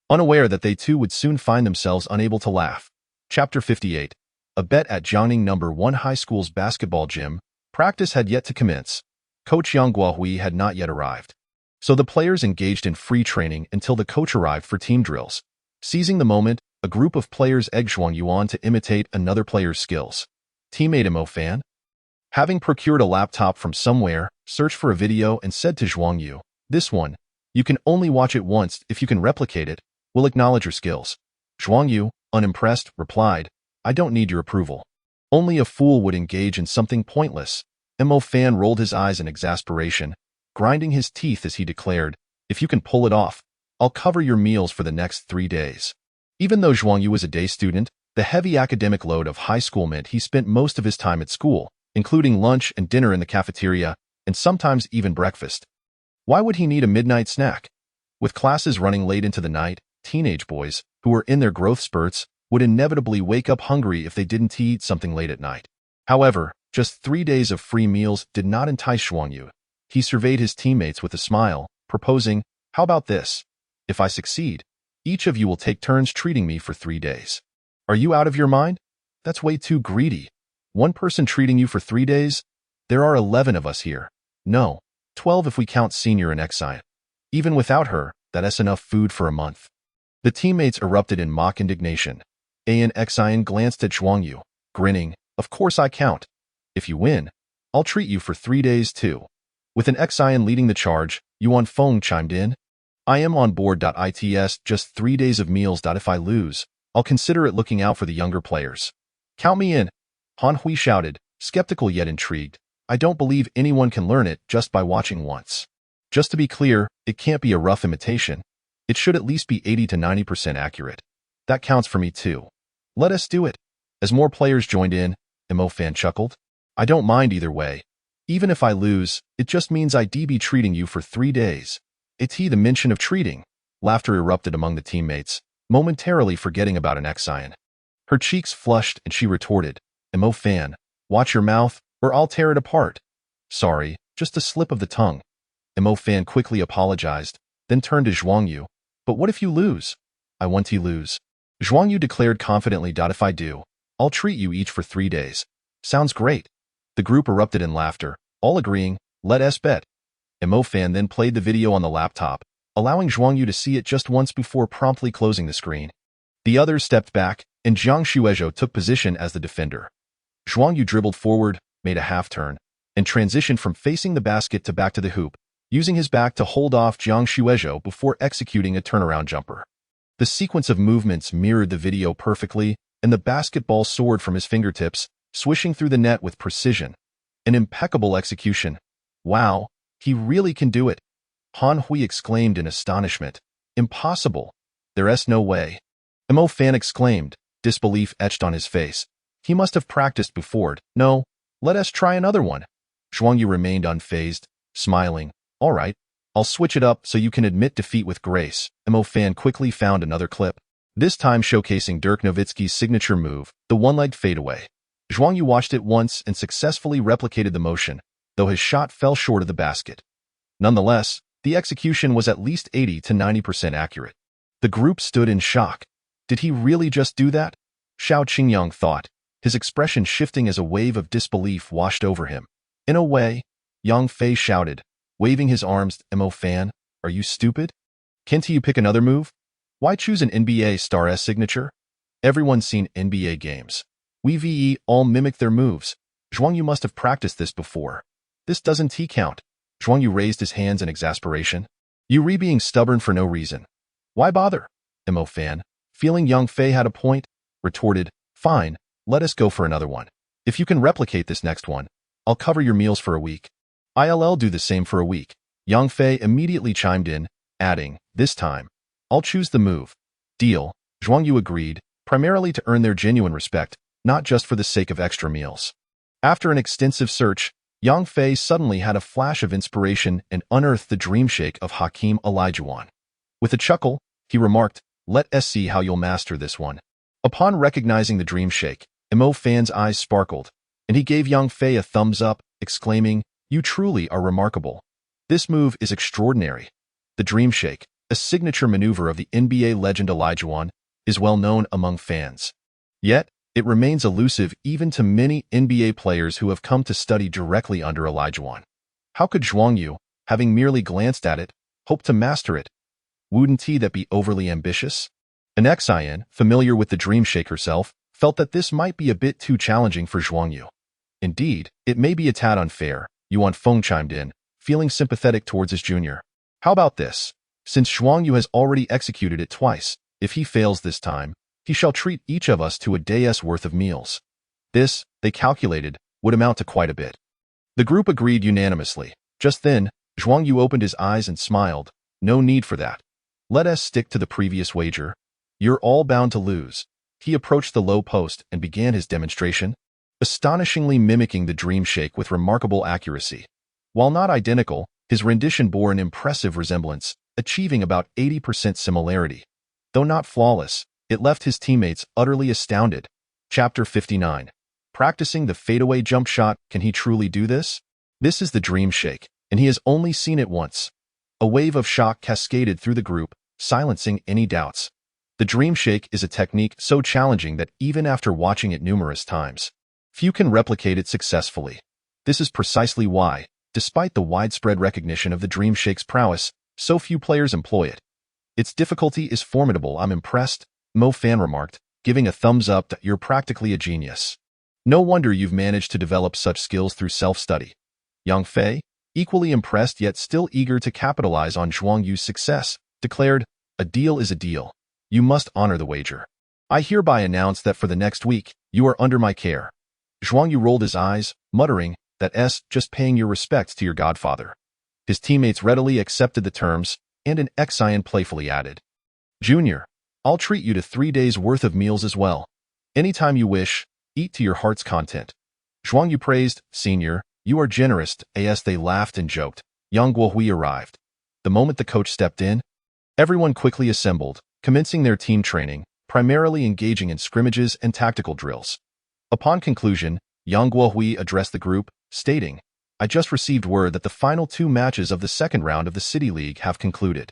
unaware that they too would soon find themselves unable to laugh. Chapter 58. A bet at Jiangning No. 1 High School's basketball gym. Practice had yet to commence. Coach Yang Guohui had not yet arrived. So the players engaged in free training until the coach arrived for team drills. Seizing the moment, a group of players egged Zhuang Yu on to imitate another player's skills. Teammate Mo Fan, having procured a laptop from somewhere, searched for a video and said to Zhuang Yu, "This one, you can only watch it once. If you can replicate it, we'll acknowledge your skills." Zhuang Yu, unimpressed, replied, "I don't need your approval. Only a fool would engage in something pointless." Mo Fan rolled his eyes in exasperation, grinding his teeth as he declared, "If you can pull it off, I'll cover your meals for the next 3 days." Even though Zhuang Yu was a day student, the heavy academic load of high school meant he spent most of his time at school, including lunch and dinner in the cafeteria, and sometimes even breakfast. Why would he need a midnight snack? With classes running late into the night, teenage boys, who were in their growth spurts, would inevitably wake up hungry if they didn't eat something late at night. However, just 3 days of free meals did not entice Zhuang Yu. He surveyed his teammates with a smile, proposing, "How about this? If I succeed, each of you will take turns treating me for 3 days. Are you out of your mind? That's way too greedy. One person treating you for 3 days? There are 11 of us here. No, 12 if we count Senior and Exine. Even without her, that's enough food for a month." The teammates erupted in mock indignation. An Exine glanced at Zhuang Yu, grinning, "Of course I count. If you win, I'll treat you for 3 days too." With an Exine leading the charge, Yuan Feng chimed in, "I am on board. It's just 3 days of meals. If I lose, I'll consider it looking out for the younger players. Count me in." Han Hui shouted, skeptical yet intrigued, "I don't believe anyone can learn it just by watching once. Just to be clear, it can't be a rough imitation. It should at least be 80 to 90% accurate. That counts for me too. Let us do it." As more players joined in, Mo Fan chuckled, "I don't mind either way. Even if I lose, it just means I'd be treating you for 3 days. It's the mention of treating." Laughter erupted among the teammates, momentarily forgetting about an Exine. Her cheeks flushed and she retorted, "Mo Fan, watch your mouth or I'll tear it apart." "Sorry, just a slip of the tongue." Mo Fan quickly apologized, then turned to Zhuang Yu, "But what if you lose?" "I want to lose," Zhuang Yu declared confidently. "If I do, I'll treat you each for 3 days." "Sounds great." The group erupted in laughter, all agreeing, Let us bet. Mo Fan then played the video on the laptop, allowing Zhuang Yu to see it just once before promptly closing the screen. The others stepped back, and Zhang Shuizhou took position as the defender. Zhuang Yu dribbled forward, made a half-turn, and transitioned from facing the basket to back to the hoop, using his back to hold off Zhang Shuizhou before executing a turnaround jumper. The sequence of movements mirrored the video perfectly, and the basketball soared from his fingertips, swishing through the net with precision. An impeccable execution. Wow, he really can do it. Han Hui exclaimed in astonishment. Impossible. There's no way. Mo Fan exclaimed, disbelief etched on his face. He must have practiced before. No, let us try another one. Zhuang Yu remained unfazed, smiling. All right, I'll switch it up so you can admit defeat with grace. Mo Fan quickly found another clip, this time showcasing Dirk Nowitzki's signature move, the one-legged fadeaway. Zhuang Yu watched it once and successfully replicated the motion, though his shot fell short of the basket. Nonetheless, the execution was at least 80 to 90% accurate. The group stood in shock. Did he really just do that? Xiao Qingyang thought, his expression shifting as a wave of disbelief washed over him. In a way, Yang Fei shouted, waving his arms, Mo Fan, are you stupid? Can't you pick another move? Why choose an NBA star's signature? Everyone's seen NBA games. We all mimic their moves. Zhuang Yu must have practiced this before. This doesn't count. Zhuang Yu raised his hands in exasperation. You being stubborn for no reason. Why bother? Mo Fan, feeling Yang Fei had a point, retorted, fine, let us go for another one. If you can replicate this next one, I'll cover your meals for a week. I'll do the same for a week. Yang Fei immediately chimed in, adding, this time, I'll choose the move. Deal. Zhuang Yu agreed, primarily to earn their genuine respect, not just for the sake of extra meals. After an extensive search, Yang Fei suddenly had a flash of inspiration and unearthed the dream shake of Hakeem Olajuwon. With a chuckle, he remarked, let us see how you'll master this one. Upon recognizing the dream shake, Mo Fan's eyes sparkled, and he gave Yang Fei a thumbs up, exclaiming, you truly are remarkable. This move is extraordinary. The dream shake, a signature maneuver of the NBA legend Olajuwon, is well known among fans. Yet, it remains elusive even to many NBA players who have come to study directly under Olajuwon. How could Zhuang Yu, having merely glanced at it, hope to master it? Wouldn't that be overly ambitious? An Xin, familiar with the dream shake herself, felt that this might be a bit too challenging for Zhuang Yu. Indeed, it may be a tad unfair, Yuan Feng chimed in, feeling sympathetic towards his junior. How about this? Since Zhuang Yu has already executed it twice, if he fails this time, he shall treat each of us to a day's worth of meals. This, they calculated, would amount to quite a bit. The group agreed unanimously. Just then, Zhuang Yu opened his eyes and smiled. No need for that. Let us stick to the previous wager. You're all bound to lose. He approached the low post and began his demonstration, astonishingly mimicking the dream shake with remarkable accuracy. While not identical, his rendition bore an impressive resemblance, achieving about 80% similarity. Though not flawless, it left his teammates utterly astounded. Chapter 59. Practicing the fadeaway jump shot, can he truly do this? This is the dream shake, and he has only seen it once. A wave of shock cascaded through the group, silencing any doubts. The dream shake is a technique so challenging that even after watching it numerous times, few can replicate it successfully. This is precisely why, despite the widespread recognition of the dream shake's prowess, so few players employ it. Its difficulty is formidable. I'm impressed, Mo Fan remarked, giving a thumbs up that you're practically a genius. No wonder you've managed to develop such skills through self-study. Yang Fei, equally impressed yet still eager to capitalize on Zhuang Yu's success, declared, a deal is a deal. You must honor the wager. I hereby announce that for the next week, you are under my care. Zhuang Yu rolled his eyes, muttering, that's just paying your respects to your godfather. His teammates readily accepted the terms, and an Xin playfully added, Junior, I'll treat you to 3 days' worth of meals as well. Anytime you wish, eat to your heart's content. Zhuang Yu praised, Senior, you are generous, as they laughed and joked. Yang Guohui arrived. The moment the coach stepped in, everyone quickly assembled, commencing their team training, primarily engaging in scrimmages and tactical drills. Upon conclusion, Yang Guohui addressed the group, stating, I just received word that the final 2 matches of the second round of the City League have concluded,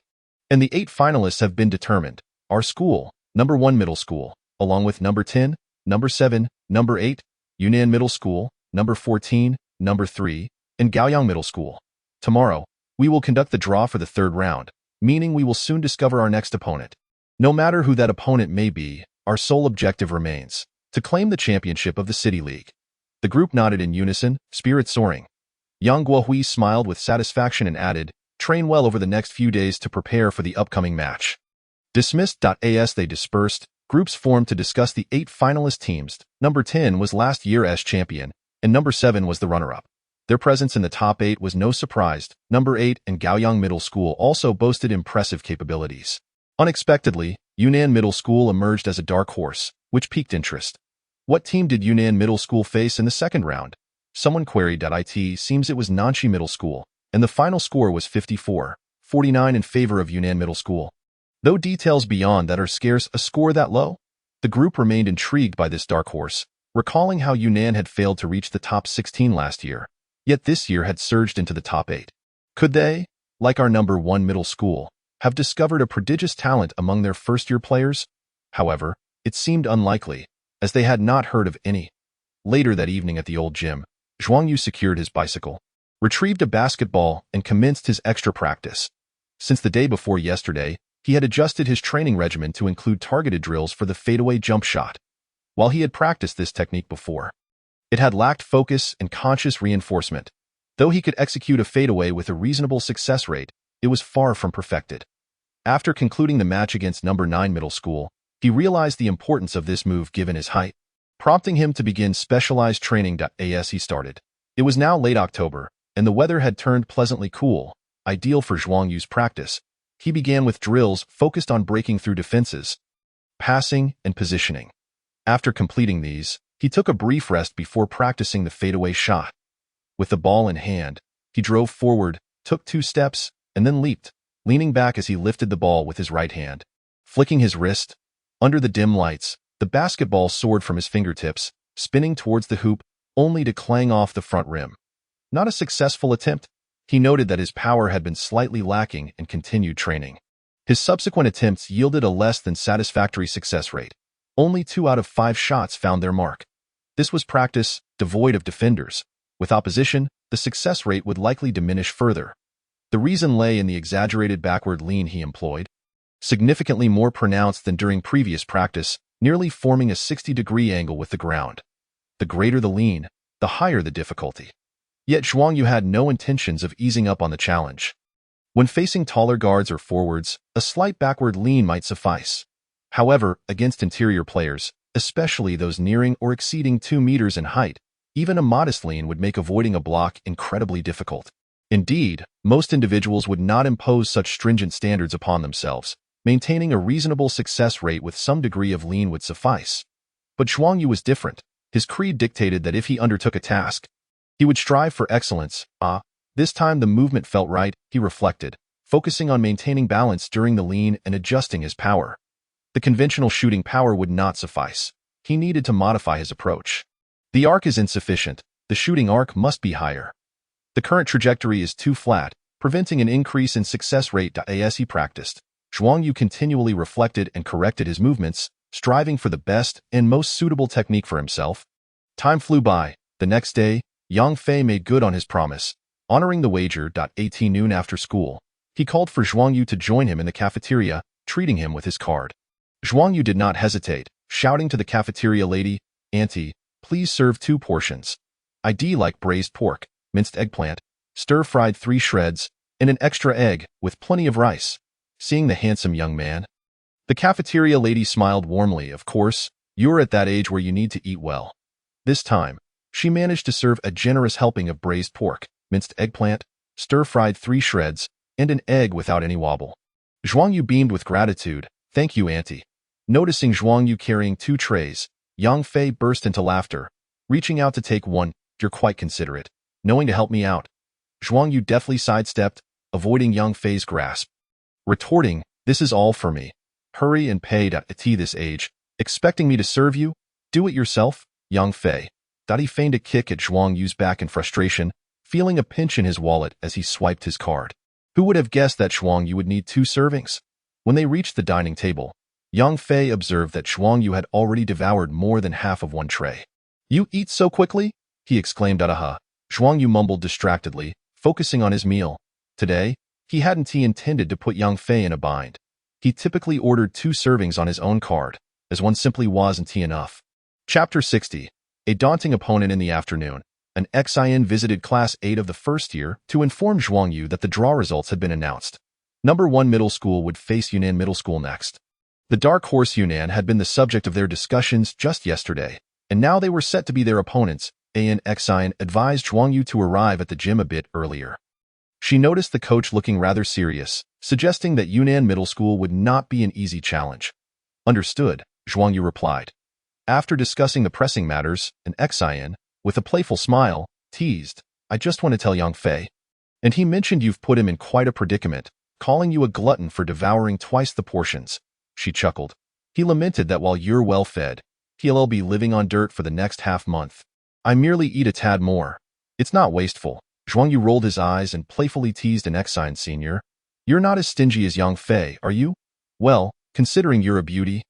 and the 8 finalists have been determined. Our school, number 1 middle school, along with number 10, number 7, number 8, Yunnan Middle School, number 14, number 3, in Gaoyang Middle School. Tomorrow, we will conduct the draw for the third round, meaning we will soon discover our next opponent. No matter who that opponent may be, our sole objective remains to claim the championship of the City League. The group nodded in unison, spirits soaring. Yang Guohui smiled with satisfaction and added, train well over the next few days to prepare for the upcoming match. Dismissed. As they dispersed, groups formed to discuss the 8 finalist teams. Number 10 was last year's champion, and number 7 was the runner-up. Their presence in the top 8 was no surprise. Number 8 and Gaoyang Middle School also boasted impressive capabilities. Unexpectedly, Yunnan Middle School emerged as a dark horse, which piqued interest. What team did Yunnan Middle School face in the second round? Someone queried. It seems it was Nanxi Middle School, and the final score was 54-49 in favor of Yunnan Middle School. Though details beyond that are scarce, a score that low? The group remained intrigued by this dark horse, recalling how Yunnan had failed to reach the top 16 last year, yet this year had surged into the top 8. Could they, like our number 1 middle school, have discovered a prodigious talent among their first-year players? However, it seemed unlikely, as they had not heard of any. Later that evening at the old gym, Zhuang Yu secured his bicycle, retrieved a basketball, and commenced his extra practice. Since the day before yesterday, he had adjusted his training regimen to include targeted drills for the fadeaway jump shot. While he had practiced this technique before, it had lacked focus and conscious reinforcement. Though he could execute a fadeaway with a reasonable success rate, it was far from perfected. After concluding the match against number 9 middle school, he realized the importance of this move given his height, prompting him to begin specialized training. As he started, it was now late October, and the weather had turned pleasantly cool, ideal for Zhuang Yu's practice. He began with drills focused on breaking through defenses, passing, and positioning. After completing these, he took a brief rest before practicing the fadeaway shot. With the ball in hand, he drove forward, took 2 steps, and then leaped, leaning back as he lifted the ball with his right hand. Flicking his wrist, under the dim lights, the basketball soared from his fingertips, spinning towards the hoop, only to clang off the front rim. Not a successful attempt. He noted that his power had been slightly lacking and continued training. His subsequent attempts yielded a less than satisfactory success rate. Only 2 out of 5 shots found their mark. This was practice, devoid of defenders. With opposition, the success rate would likely diminish further. The reason lay in the exaggerated backward lean he employed, significantly more pronounced than during previous practice, nearly forming a 60-degree angle with the ground. The greater the lean, the higher the difficulty. Yet Zhuang Yu had no intentions of easing up on the challenge. When facing taller guards or forwards, a slight backward lean might suffice. However, against interior players, especially those nearing or exceeding 2 meters in height, even a modest lean would make avoiding a block incredibly difficult. Indeed, most individuals would not impose such stringent standards upon themselves. Maintaining a reasonable success rate with some degree of lean would suffice. But Zhuang Yu was different. His creed dictated that if he undertook a task, he would strive for excellence. This time the movement felt right, he reflected, focusing on maintaining balance during the lean and adjusting his power. The conventional shooting power would not suffice. He needed to modify his approach. The arc is insufficient. The shooting arc must be higher. The current trajectory is too flat, preventing an increase in success rate. As he practiced, Zhuang Yu continually reflected and corrected his movements, striving for the best and most suitable technique for himself. Time flew by. The next day, Yang Fei made good on his promise, honoring the wager. At noon after school, he called for Zhuang Yu to join him in the cafeteria, treating him with his card. Zhuang Yu did not hesitate, shouting to the cafeteria lady, "Auntie, please serve 2 portions. I'd like braised pork, minced eggplant, stir-fried 3 shreds, and an extra egg, with plenty of rice." Seeing the handsome young man, the cafeteria lady smiled warmly. "Of course, you're at that age where you need to eat well." This time, she managed to serve a generous helping of braised pork, minced eggplant, stir-fried 3 shreds, and an egg without any wobble. Zhuang Yu beamed with gratitude. "Thank you, Auntie." Noticing Zhuang Yu carrying 2 trays, Yang Fei burst into laughter, reaching out to take one. "You're quite considerate, knowing to help me out." Zhuang Yu deftly sidestepped, avoiding Yang Fei's grasp, retorting, "This is all for me. Hurry and pay." At this age, expecting me to serve you? Do it yourself, Yang Fei. He feigned a kick at Zhuang Yu's back in frustration, feeling a pinch in his wallet as he swiped his card. Who would have guessed that Zhuang Yu would need 2 servings? When they reached the dining table, Yang Fei observed that Zhuang Yu had already devoured more than half of 1 tray. "You eat so quickly?" he exclaimed. Zhuang Yu mumbled distractedly, focusing on his meal. Today, he hadn't intended to put young Fei in a bind. He typically ordered 2 servings on his own card, as one simply wasn't enough. Chapter 60. A daunting opponent in the afternoon. An XIN visited Class 8 of the first year to inform Zhuang Yu that the draw results had been announced. Number 1 Middle School would face Yunnan Middle School next. The Dark Horse Yunnan had been the subject of their discussions just yesterday, and now they were set to be their opponents. AN XIN advised Zhuang Yu to arrive at the gym a bit earlier. She noticed the coach looking rather serious, suggesting that Yunnan Middle School would not be an easy challenge. Understood, Zhuang Yu replied. After discussing the pressing matters, an XIN, with a playful smile, teased, I just want to tell young Fei. And he mentioned you've put him in quite a predicament, calling you a glutton for devouring twice the portions. She chuckled. He lamented that while you're well fed, he'll be living on dirt for the next half-month. I merely eat a tad more. It's not wasteful. Zhuang Yu rolled his eyes and playfully teased an XIN senior. You're not as stingy as young Fei, are you? Well, considering you're a beauty,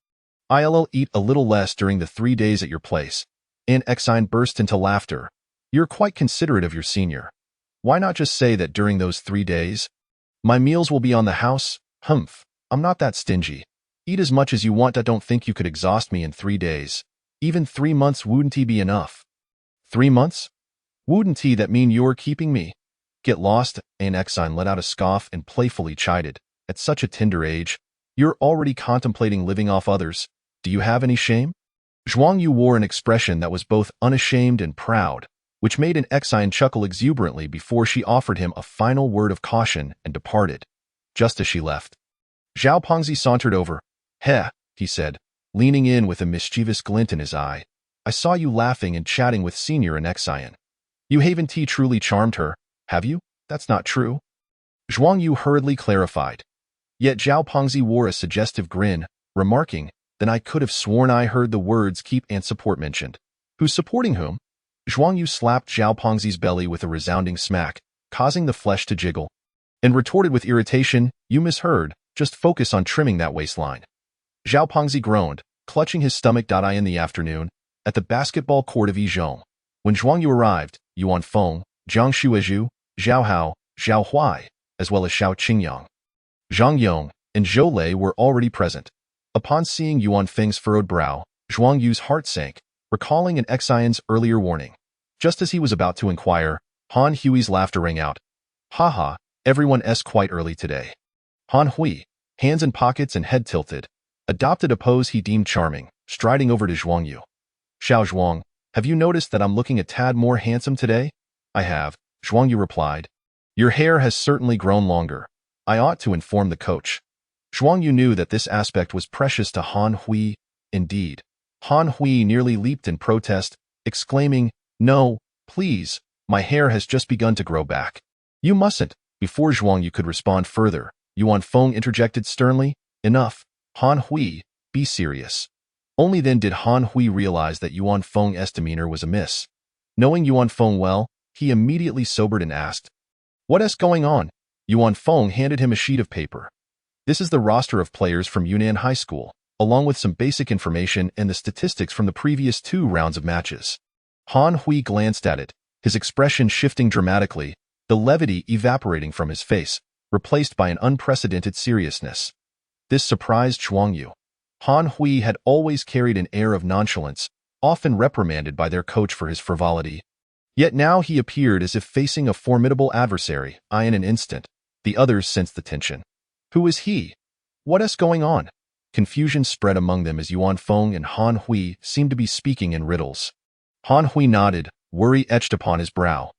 I'll eat a little less during the 3 days at your place. An XIN burst into laughter. You're quite considerate of your senior. Why not just say that during those 3 days? My meals will be on the house? Humph, I'm not that stingy. Eat as much as you want. I don't think you could exhaust me in 3 days. Even 3 months wouldn't be enough. 3 months? Wouldn't that mean you're keeping me? Get lost, An XIN let out a scoff and playfully chided. At such a tender age, you're already contemplating living off others. Do you have any shame? Zhuang Yu wore an expression that was both unashamed and proud, which made an XIN chuckle exuberantly before she offered him a final word of caution and departed. Just as she left, Zhao Pengzi sauntered over. Heh, he said, leaning in with a mischievous glint in his eye. I saw you laughing and chatting with Senior and XIN. You haven't truly charmed her, have you? That's not true. Zhuang Yu hurriedly clarified. Yet Zhao Pengzi wore a suggestive grin, remarking, Then I could have sworn I heard the words keep and support mentioned. Who's supporting whom? Zhuang Yu slapped Zhao Pengzi's belly with a resounding smack, causing the flesh to jiggle, and retorted with irritation, You misheard, just focus on trimming that waistline. Zhao Pengzi groaned, clutching his stomach. I in the afternoon, at the basketball court of Yizhong. When Zhuang Yu arrived, Yuan Feng, Jiang Shuizhu, Zhao Hao, Zhao Huai, as well as Xiao Qingyang, Zhang Yong, and Zhou Lei were already present. Upon seeing Yuan Feng's furrowed brow, Zhuang Yu's heart sank, recalling an XIN's earlier warning. Just as he was about to inquire, Han Hui's laughter rang out. Haha, everyone's quite early today. Han Hui, hands in pockets and head tilted, adopted a pose he deemed charming, striding over to Zhuang Yu. Xiao Zhuang, have you noticed that I'm looking a tad more handsome today? I have, Zhuang Yu replied. Your hair has certainly grown longer. I ought to inform the coach. Zhuang Yu knew that this aspect was precious to Han Hui. Indeed, Han Hui nearly leaped in protest, exclaiming, No, please, my hair has just begun to grow back. You mustn't. Before Zhuang Yu could respond further, Yuan Feng interjected sternly, Enough, Han Hui, be serious. Only then did Han Hui realize that Yuan Feng's demeanor was amiss. Knowing Yuan Feng well, he immediately sobered and asked, What's going on? Yuan Feng handed him a sheet of paper. This is the roster of players from Yunnan High School, along with some basic information and the statistics from the previous 2 rounds of matches. Han Hui glanced at it, his expression shifting dramatically, the levity evaporating from his face, replaced by an unprecedented seriousness. This surprised Zhuang Yu. Han Hui had always carried an air of nonchalance, often reprimanded by their coach for his frivolity. Yet now he appeared as if facing a formidable adversary. In an instant, the others sensed the tension. Who is he? What's going on? Confusion spread among them as Yuan Feng and Han Hui seemed to be speaking in riddles. Han Hui nodded, worry etched upon his brow.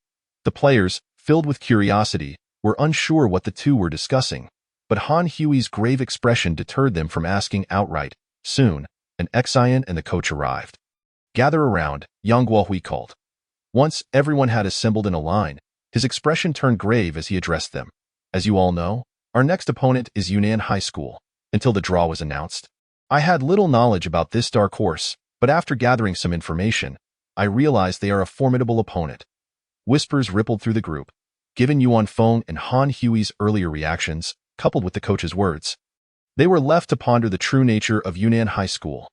The players, filled with curiosity, were unsure what the two were discussing, but Han Hui's grave expression deterred them from asking outright. Soon, an XIN and the coach arrived. Gather around, Yang Guohui called. Once everyone had assembled in a line, his expression turned grave as he addressed them. As you all know, our next opponent is Yunnan High School. Until the draw was announced, I had little knowledge about this dark horse, but after gathering some information, I realized they are a formidable opponent. Whispers rippled through the group. Given Yuan Feng and Han Hui's earlier reactions, coupled with the coach's words, they were left to ponder the true nature of Yunnan High School.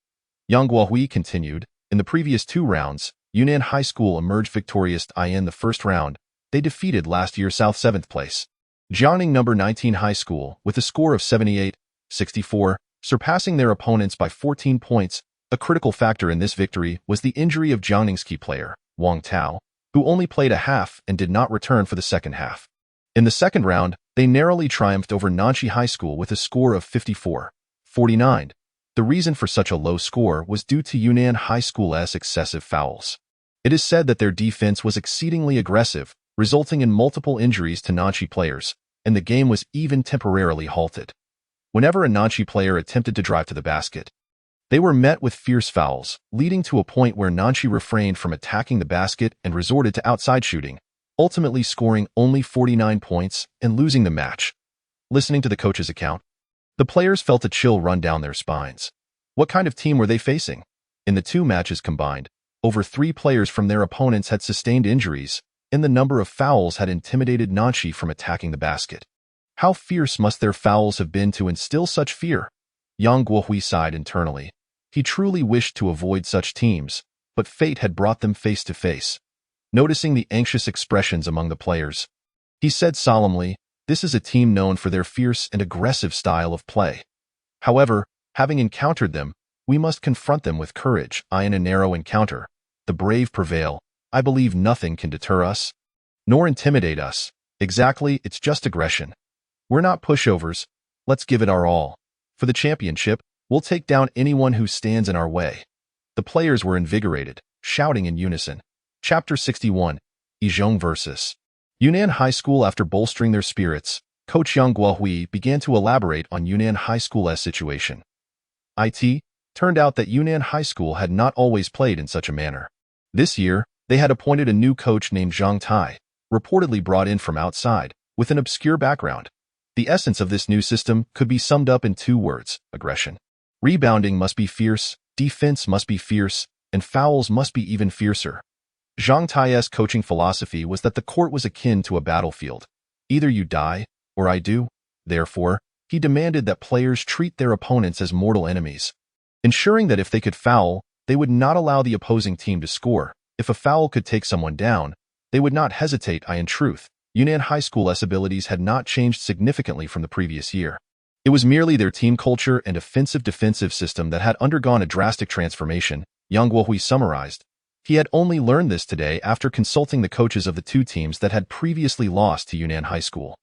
Yang Guohui continued, in the previous 2 rounds, Yunnan High School emerged victorious in the first round. They defeated last year South 7th place Jiangning number 19 High School with a score of 78-64, surpassing their opponents by 14 points. A critical factor in this victory was the injury of Jiangning's key player, Wang Tao, who only played a half and did not return for the second half. In the second round, they narrowly triumphed over Nanxi High School with a score of 54-49. The reason for such a low score was due to Yunnan High School's excessive fouls. It is said that their defense was exceedingly aggressive, resulting in multiple injuries to Nanxi players, and the game was even temporarily halted. Whenever a Nanxi player attempted to drive to the basket, they were met with fierce fouls, leading to a point where Nanxi refrained from attacking the basket and resorted to outside shooting, ultimately scoring only 49 points and losing the match. Listening to the coach's account, the players felt a chill run down their spines. What kind of team were they facing? In the two matches combined, over 3 players from their opponents had sustained injuries, and the number of fouls had intimidated Nanxi from attacking the basket. How fierce must their fouls have been to instill such fear? Yang Guohui sighed internally. He truly wished to avoid such teams, but fate had brought them face to face. Noticing the anxious expressions among the players, he said solemnly, "This is a team known for their fierce and aggressive style of play. However, having encountered them, we must confront them with courage. In a narrow encounter, the brave prevail. I believe nothing can deter us, nor intimidate us. Exactly, it's just aggression. We're not pushovers. Let's give it our all. For the championship, we'll take down anyone who stands in our way." The players were invigorated, shouting in unison. Chapter 61, Yizhong vs. Yunnan High School. After bolstering their spirits, Coach Yang Guohui began to elaborate on Yunnan High School's situation. It turned out that Yunnan High School had not always played in such a manner. This year, they had appointed a new coach named Zhang Tai, reportedly brought in from outside, with an obscure background. The essence of this new system could be summed up in 2 words: aggression. Rebounding must be fierce, defense must be fierce, and fouls must be even fiercer. Zhang Tai's coaching philosophy was that the court was akin to a battlefield. Either you die, or I do. Therefore, he demanded that players treat their opponents as mortal enemies, ensuring that if they could foul, they would not allow the opposing team to score. If a foul could take someone down, they would not hesitate. In truth, Yunnan High School's abilities had not changed significantly from the previous year. It was merely their team culture and offensive-defensive system that had undergone a drastic transformation, Yang Guohui summarized. He had only learned this today after consulting the coaches of the 2 teams that had previously lost to Yunnan High School.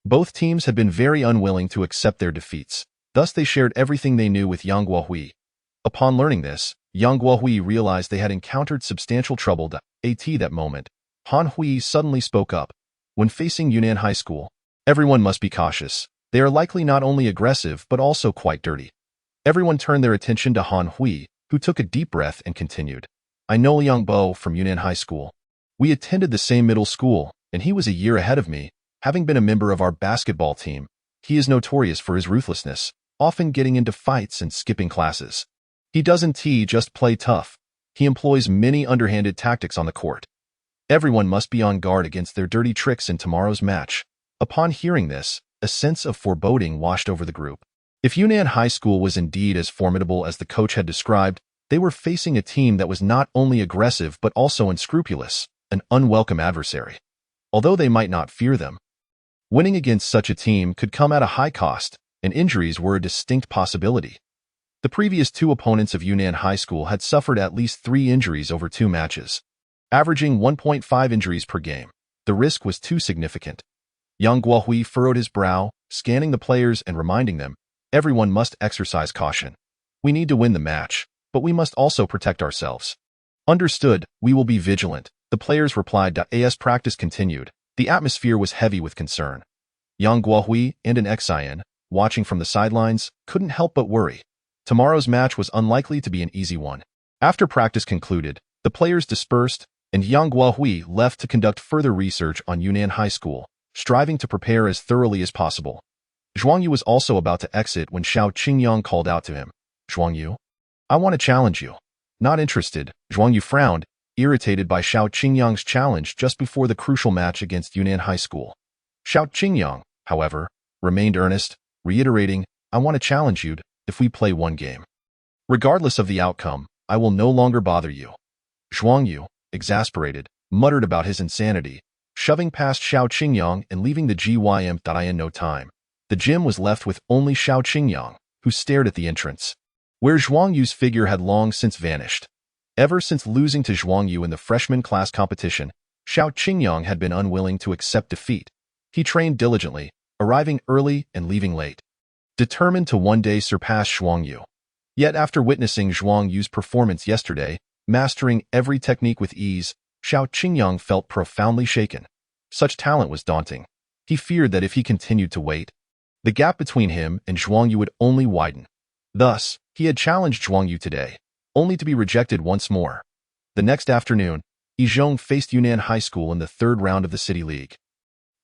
Both teams had been very unwilling to accept their defeats, thus they shared everything they knew with Yang Guohui. Upon learning this, Yang Guohui realized they had encountered substantial trouble. At that moment, Han Hui suddenly spoke up. When facing Yunnan High School, everyone must be cautious. They are likely not only aggressive but also quite dirty. Everyone turned their attention to Han Hui, who took a deep breath and continued. I know Yang Bo from Yunnan High School. We attended the same middle school, and he was a year ahead of me, having been a member of our basketball team. He is notorious for his ruthlessness, often getting into fights and skipping classes. He doesn't just play tough. He employs many underhanded tactics on the court. Everyone must be on guard against their dirty tricks in tomorrow's match. Upon hearing this, a sense of foreboding washed over the group. If Yunnan High School was indeed as formidable as the coach had described, they were facing a team that was not only aggressive but also unscrupulous, an unwelcome adversary. Although they might not fear them, winning against such a team could come at a high cost, and injuries were a distinct possibility. The previous 2 opponents of Yunnan High School had suffered at least 3 injuries over 2 matches, averaging 1.5 injuries per game. The risk was too significant. Yang Guohui furrowed his brow, scanning the players and reminding them, everyone must exercise caution. We need to win the match, but we must also protect ourselves. Understood, we will be vigilant, the players replied. As practice continued, the atmosphere was heavy with concern. Yang Guohui and an Xian, watching from the sidelines, couldn't help but worry. Tomorrow's match was unlikely to be an easy one. After practice concluded, the players dispersed, and Yang Guohui left to conduct further research on Yunnan High School, striving to prepare as thoroughly as possible. Zhuang Yu was also about to exit when Xiao Qingyang called out to him. Zhuang Yu? I want to challenge you. Not interested, Zhuang Yu frowned, irritated by Xiao Qingyang's challenge just before the crucial match against Yunnan High School. Xiao Qingyang, however, remained earnest, reiterating, I want to challenge you if we play one game. Regardless of the outcome, I will no longer bother you. Zhuang Yu, exasperated, muttered about his insanity, shoving past Xiao Qingyang and leaving the gym in no time. The gym was left with only Xiao Qingyang, who stared at the entrance, where Zhuang Yu's figure had long since vanished. Ever since losing to Zhuang Yu in the freshman class competition, Xiao Qingyang had been unwilling to accept defeat. He trained diligently, arriving early and leaving late, determined to one day surpass Zhuang Yu. Yet after witnessing Zhuang Yu's performance yesterday, mastering every technique with ease, Xiao Qingyang felt profoundly shaken. Such talent was daunting. He feared that if he continued to wait, the gap between him and Zhuang Yu would only widen. Thus, he had challenged Zhuang Yu today, only to be rejected once more. The next afternoon, Yizhong faced Yunnan High School in the third round of the City League,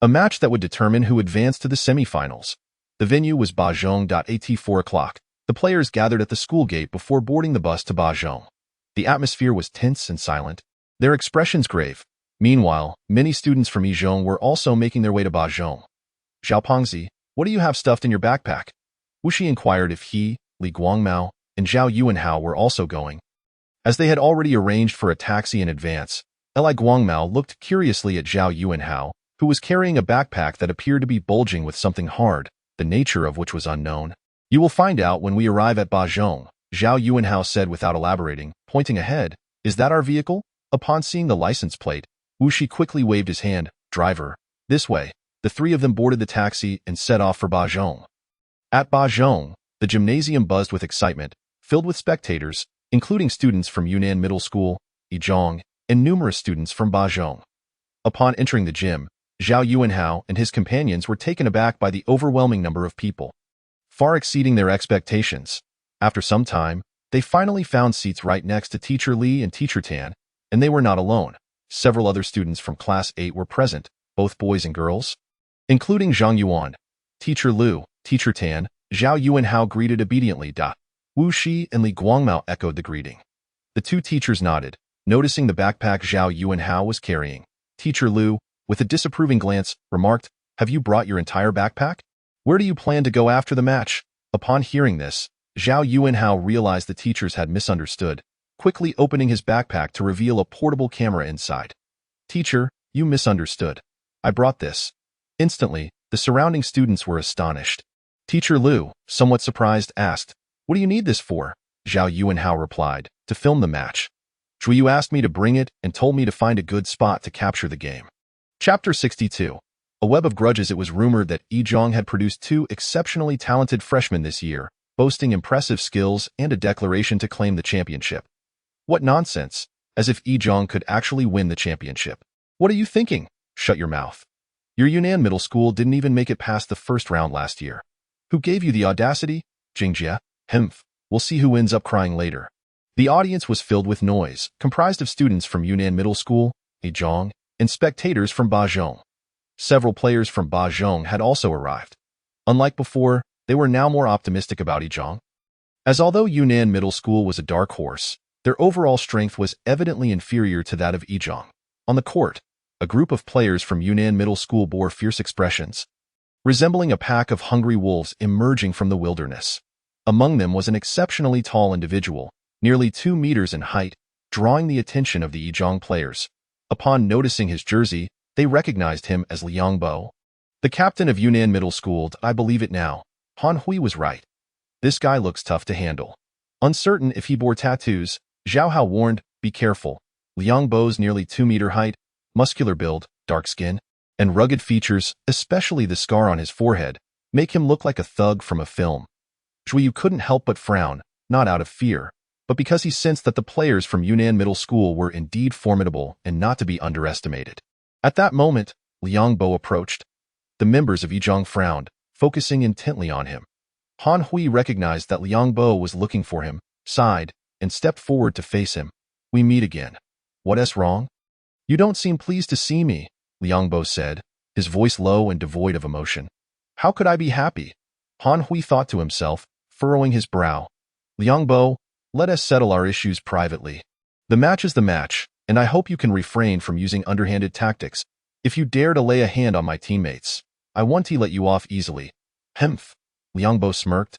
a match that would determine who advanced to the semifinals. The venue was Bazhong. At 4 o'clock, the players gathered at the school gate before boarding the bus to Bazhong. The atmosphere was tense and silent, their expressions grave. Meanwhile, many students from Yizhong were also making their way to Bazhong. Zhao Pengzi, what do you have stuffed in your backpack? Wuxi inquired if he, Li Guangmao, and Zhao Yuanhao were also going. As they had already arranged for a taxi in advance, Li Guangmao looked curiously at Zhao Yuanhao, who was carrying a backpack that appeared to be bulging with something hard, the nature of which was unknown. You will find out when we arrive at Bazhong, Zhao Yuanhao said without elaborating, pointing ahead. Is that our vehicle? Upon seeing the license plate, Wuxi quickly waved his hand. Driver, this way. The three of them boarded the taxi and set off for Bazhong. At Bazhong, the gymnasium buzzed with excitement, filled with spectators, including students from Yunnan Middle School, Yizhong, and numerous students from Bazhong. Upon entering the gym, Zhao Yuanhao and his companions were taken aback by the overwhelming number of people, far exceeding their expectations. After some time, they finally found seats right next to Teacher Li and Teacher Tan, and they were not alone. Several other students from Class 8 were present, both boys and girls, including Zhang Yuan, Teacher Lu, Teacher Tan. Zhao Yuanhao greeted obediently. Wu Shi and Li Guangmao echoed the greeting. The two teachers nodded, noticing the backpack Zhao Yuanhao was carrying. Teacher Lu, with a disapproving glance, remarked, "Have you brought your entire backpack? Where do you plan to go after the match?" Upon hearing this, Zhao Yuanhao realized the teachers had misunderstood, quickly opening his backpack to reveal a portable camera inside. "Teacher, you misunderstood. I brought this." Instantly, the surrounding students were astonished. Teacher Lu, somewhat surprised, asked, "What do you need this for?" Zhao Yuanhao replied, "To film the match. Zhuang Yu asked me to bring it and told me to find a good spot to capture the game." Chapter 62. A web of grudges. It was rumored that Yizhong had produced two exceptionally talented freshmen this year, boasting impressive skills and a declaration to claim the championship. What nonsense! As if Yizhong could actually win the championship. What are you thinking? Shut your mouth. Your Yunnan Middle School didn't even make it past the first round last year. Who gave you the audacity? Jingjia? Hemph. We'll see who ends up crying later. The audience was filled with noise, comprised of students from Yunnan Middle School, Yizhong, and spectators from Bazhong. Several players from Bazhong had also arrived. Unlike before, they were now more optimistic about Yizhong. As although Yunnan Middle School was a dark horse, their overall strength was evidently inferior to that of Yizhong. On the court, a group of players from Yunnan Middle School bore fierce expressions, resembling a pack of hungry wolves emerging from the wilderness. Among them was an exceptionally tall individual, nearly 2 meters in height, drawing the attention of the Yizhong players. Upon noticing his jersey, they recognized him as Liang Bo, the captain of Yunnan Middle School. I believe it now. Han Hui was right. This guy looks tough to handle. Uncertain if he bore tattoos, Zhao Hao warned, "Be careful." Liang Bo's nearly 2-meter height, muscular build, dark skin, and rugged features, especially the scar on his forehead, make him look like a thug from a film. Zhuang Yu couldn't help but frown, not out of fear, but because he sensed that the players from Yunnan Middle School were indeed formidable and not to be underestimated. At that moment, Liang Bo approached. The members of Yizhong frowned, focusing intently on him. Han Hui recognized that Liang Bo was looking for him, sighed, and stepped forward to face him. "We meet again. What's wrong?" "You don't seem pleased to see me," Liang Bo said, his voice low and devoid of emotion. "How could I be happy?" Han Hui thought to himself, furrowing his brow. "Liang Bo, let us settle our issues privately. The match is the match, and I hope you can refrain from using underhanded tactics. If you dare to lay a hand on my teammates, I won't let you off easily." "Hemph," Liang Bo smirked,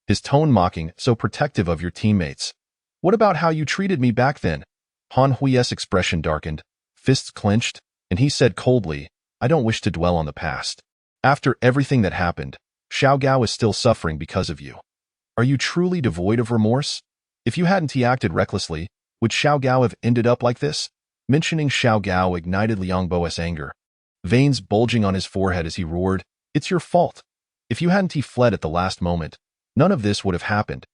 his tone mocking, "so protective of your teammates. What about how you treated me back then?" Han Hui's expression darkened, fists clenched, and he said coldly, I don't wish to dwell on the past. After everything that happened, Xiao Gao is still suffering because of you. Are you truly devoid of remorse? If you hadn't acted recklessly, would Xiao Gao have ended up like this? Mentioning Xiao Gao ignited Liang Bo's anger. Veins bulging on his forehead as he roared, It's your fault. If you hadn't fled at the last moment, none of this would have happened.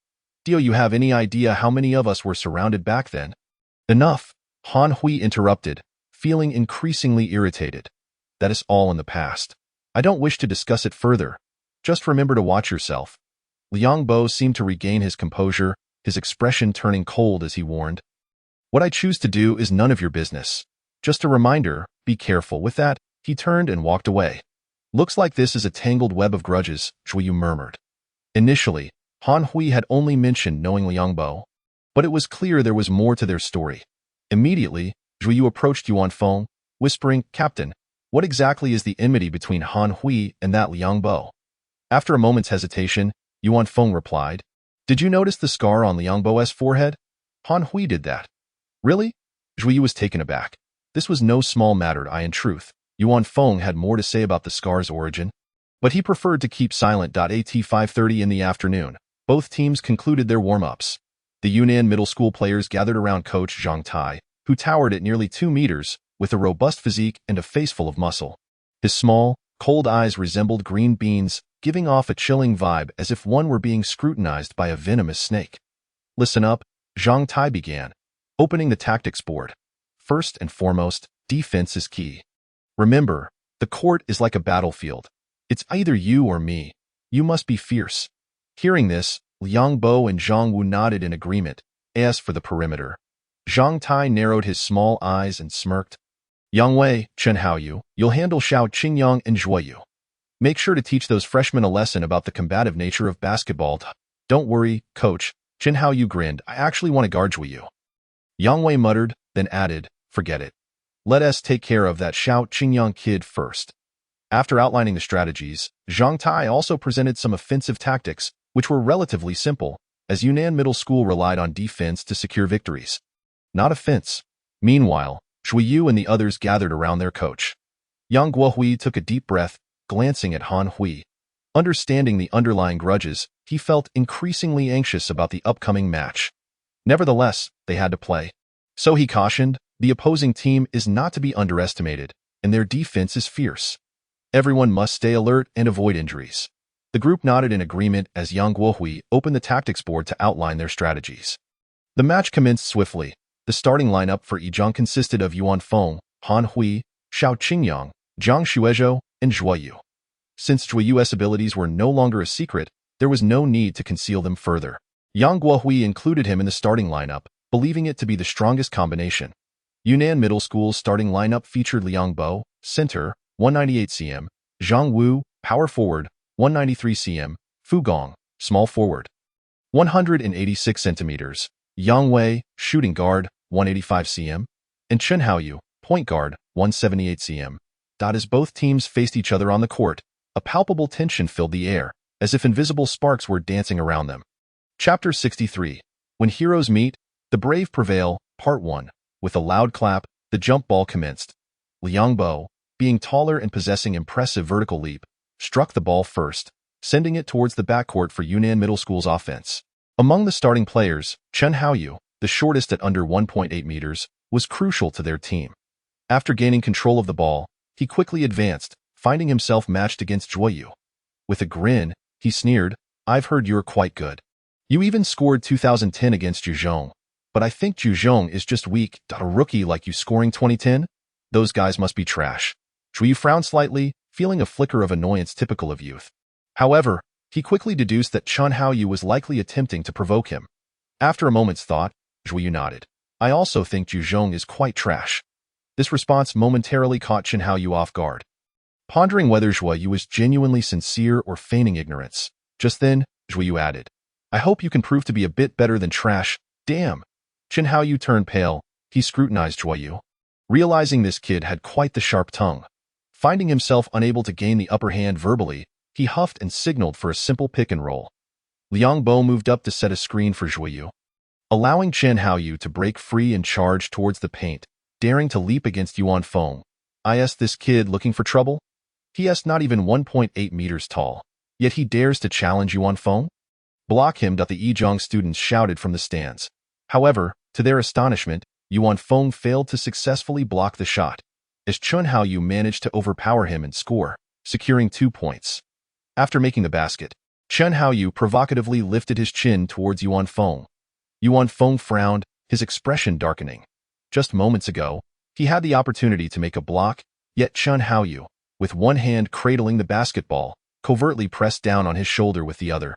Do you have any idea how many of us were surrounded back then? Enough, Han Hui interrupted, feeling increasingly irritated. That is all in the past. I don't wish to discuss it further. Just remember to watch yourself. Liang Bo seemed to regain his composure, his expression turning cold as he warned. What I choose to do is none of your business. Just a reminder, be careful. With that, he turned and walked away. Looks like this is a tangled web of grudges, Zhuang Yu murmured. Initially, Han Hui had only mentioned knowing Liang Bo, but it was clear there was more to their story. Immediately, Zhuang Yu approached Yuan Feng, whispering, Captain, what exactly is the enmity between Han Hui and that Liang Bo? After a moment's hesitation, Yuan Feng replied, Did you notice the scar on Liang Bo's forehead? Han Hui did that. Really? Zhuang Yu was taken aback. This was no small matter. In truth, Yuan Feng had more to say about the scar's origin, but he preferred to keep silent. At 5:30 in the afternoon, both teams concluded their warm-ups. The Yunnan middle school players gathered around coach Zhang Tai, who towered at nearly 2 meters, with a robust physique and a face full of muscle. His small, cold eyes resembled green beans, giving off a chilling vibe as if one were being scrutinized by a venomous snake. Listen up, Zhang Tai began, opening the tactics board. First and foremost, defense is key. Remember, the court is like a battlefield. It's either you or me. You must be fierce. Hearing this, Liang Bo and Zhang Wu nodded in agreement, as for the perimeter. Zhang Tai narrowed his small eyes and smirked. Yang Wei, Chen Haoyu, you'll handle Xiao Qingyang and Zhuang Yu. Make sure to teach those freshmen a lesson about the combative nature of basketball. Don't worry, coach, Chen Haoyu grinned. I actually want to guard Zhuang Yu. Yang Wei muttered, then added, forget it. Let us take care of that Xiao Qingyang kid first. After outlining the strategies, Zhang Tai also presented some offensive tactics, which were relatively simple, as Yunnan Middle School relied on defense to secure victories, not offense. Meanwhile, Zhuang Yu and the others gathered around their coach. Yang Guohui took a deep breath, glancing at Han Hui. Understanding the underlying grudges, he felt increasingly anxious about the upcoming match. Nevertheless, they had to play. So he cautioned, the opposing team is not to be underestimated, and their defense is fierce. Everyone must stay alert and avoid injuries. The group nodded in agreement as Yang Guohui opened the tactics board to outline their strategies. The match commenced swiftly. The starting lineup for Yizhang consisted of Yuan Feng, Han Hui, Xiao Qingyang, Zhang Xuezhou, and Zhuang Yu. Since Zhuang Yu's abilities were no longer a secret, there was no need to conceal them further. Yang Guohui included him in the starting lineup, believing it to be the strongest combination. Yunnan Middle School's starting lineup featured Liang Bo, center, 198 cm, Zhang Wu, power forward, 193 cm, Fu Gong, small forward, 186 centimeters, Yang Wei, shooting guard, 185 cm, and Chen Haoyu, point guard, 178 cm. As both teams faced each other on the court, a palpable tension filled the air, as if invisible sparks were dancing around them. Chapter 63. When Heroes Meet, the Brave Prevail, Part 1. With a loud clap, the jump ball commenced. Liang Bo, being taller and possessing impressive vertical leap, struck the ball first, sending it towards the backcourt for Yunnan Middle School's offense. Among the starting players, Chen Haoyu, the shortest at under 1.8 meters, was crucial to their team. After gaining control of the ball, he quickly advanced, finding himself matched against Zhuang Yu. With a grin, he sneered, I've heard you're quite good. You even scored 2010 against Zhuzhong. But I think Zhuzhong is just weak. A rookie like you scoring 2010? Those guys must be trash. Zhuang Yu frowned slightly, feeling a flicker of annoyance typical of youth. However, he quickly deduced that Chen Haoyu was likely attempting to provoke him. After a moment's thought, Zhuang Yu nodded. I also think Zhuzhong is quite trash. This response momentarily caught Chen Haoyu off guard. Pondering whether Zhuang Yu was genuinely sincere or feigning ignorance, just then, Zhuang Yu added, I hope you can prove to be a bit better than trash. Damn. Chen Haoyu turned pale. He scrutinized Zhuang Yu. Realizing this kid had quite the sharp tongue. Finding himself unable to gain the upper hand verbally, he huffed and signaled for a simple pick and roll. Liang Bo moved up to set a screen for Zhuang Yu. allowing Chen Haoyu to break free and charge towards the paint, daring to leap against Yuan Feng. Is this kid looking for trouble? He is not even 1.8 meters tall, yet he dares to challenge Yuan Feng? Block him! The Yizhang students shouted from the stands. However, to their astonishment, Yuan Feng failed to successfully block the shot, as Chen Haoyu managed to overpower him and score, securing 2 points. After making the basket, Chen Haoyu provocatively lifted his chin towards Yuan Feng. Yuan Feng frowned, his expression darkening. Just moments ago, he had the opportunity to make a block, yet Chen Haoyu, with one hand cradling the basketball, covertly pressed down on his shoulder with the other,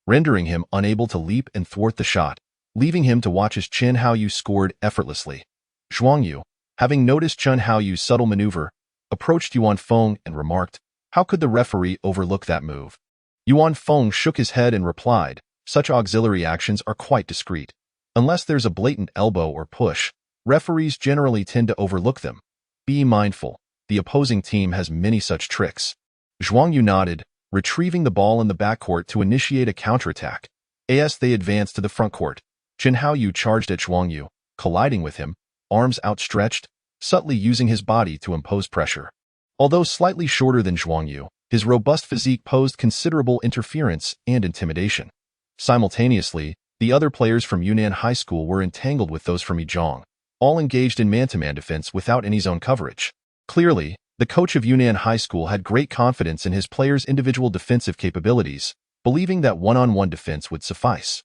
rendering him unable to leap and thwart the shot, leaving him to watch as Chen Haoyu scored effortlessly. Zhuang Yu, having noticed Chen Haoyu's subtle maneuver, approached Yuan Feng and remarked, "How could the referee overlook that move?" Yuan Feng shook his head and replied, "Such auxiliary actions are quite discreet. Unless there's a blatant elbow or push, referees generally tend to overlook them. Be mindful, the opposing team has many such tricks." Zhuang Yu nodded, retrieving the ball in the backcourt to initiate a counterattack. As they advanced to the frontcourt, Chen Haoyu charged at Zhuang Yu, colliding with him, arms outstretched, subtly using his body to impose pressure. Although slightly shorter than Zhuang Yu, his robust physique posed considerable interference and intimidation. Simultaneously, the other players from Yunnan High School were entangled with those from Yizhang, all engaged in man-to-man defense without any zone coverage. Clearly, the coach of Yunnan High School had great confidence in his players' individual defensive capabilities, believing that one-on-one defense would suffice.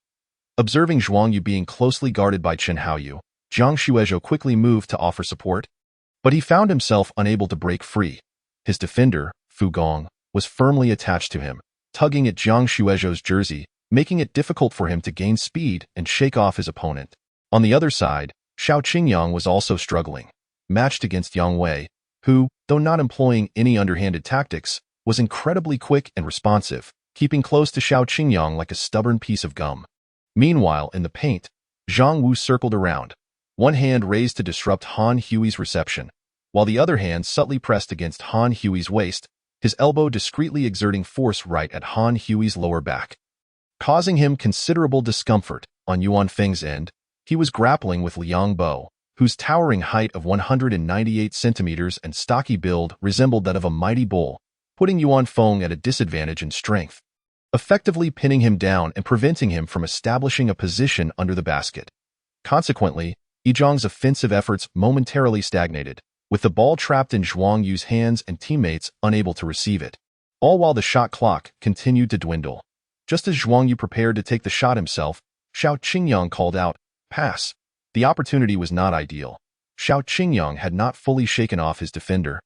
Observing Zhuang Yu being closely guarded by Chen Haoyu, Jiang Shuizhou quickly moved to offer support, but he found himself unable to break free. His defender, Fu Gong, was firmly attached to him, tugging at Jiang Shuizhou's jersey, making it difficult for him to gain speed and shake off his opponent. On the other side, Xiao Qingyang was also struggling, matched against Yang Wei, who, though not employing any underhanded tactics, was incredibly quick and responsive, keeping close to Xiao Qingyang like a stubborn piece of gum. Meanwhile, in the paint, Zhang Wu circled around, one hand raised to disrupt Han Hui's reception, while the other hand subtly pressed against Han Hui's waist, his elbow discreetly exerting force right at Han Hui's lower back. Causing him considerable discomfort, on Yuan Feng's end, he was grappling with Liang Bo, whose towering height of 198 centimeters and stocky build resembled that of a mighty bull, putting Yuan Feng at a disadvantage in strength, effectively pinning him down and preventing him from establishing a position under the basket. Consequently, Yizhang's offensive efforts momentarily stagnated, with the ball trapped in Zhuang Yu's hands and teammates unable to receive it, all while the shot clock continued to dwindle. Just as Zhuang Yu prepared to take the shot himself, Xiao Qingyang called out, "Pass." The opportunity was not ideal. Xiao Qingyang had not fully shaken off his defender,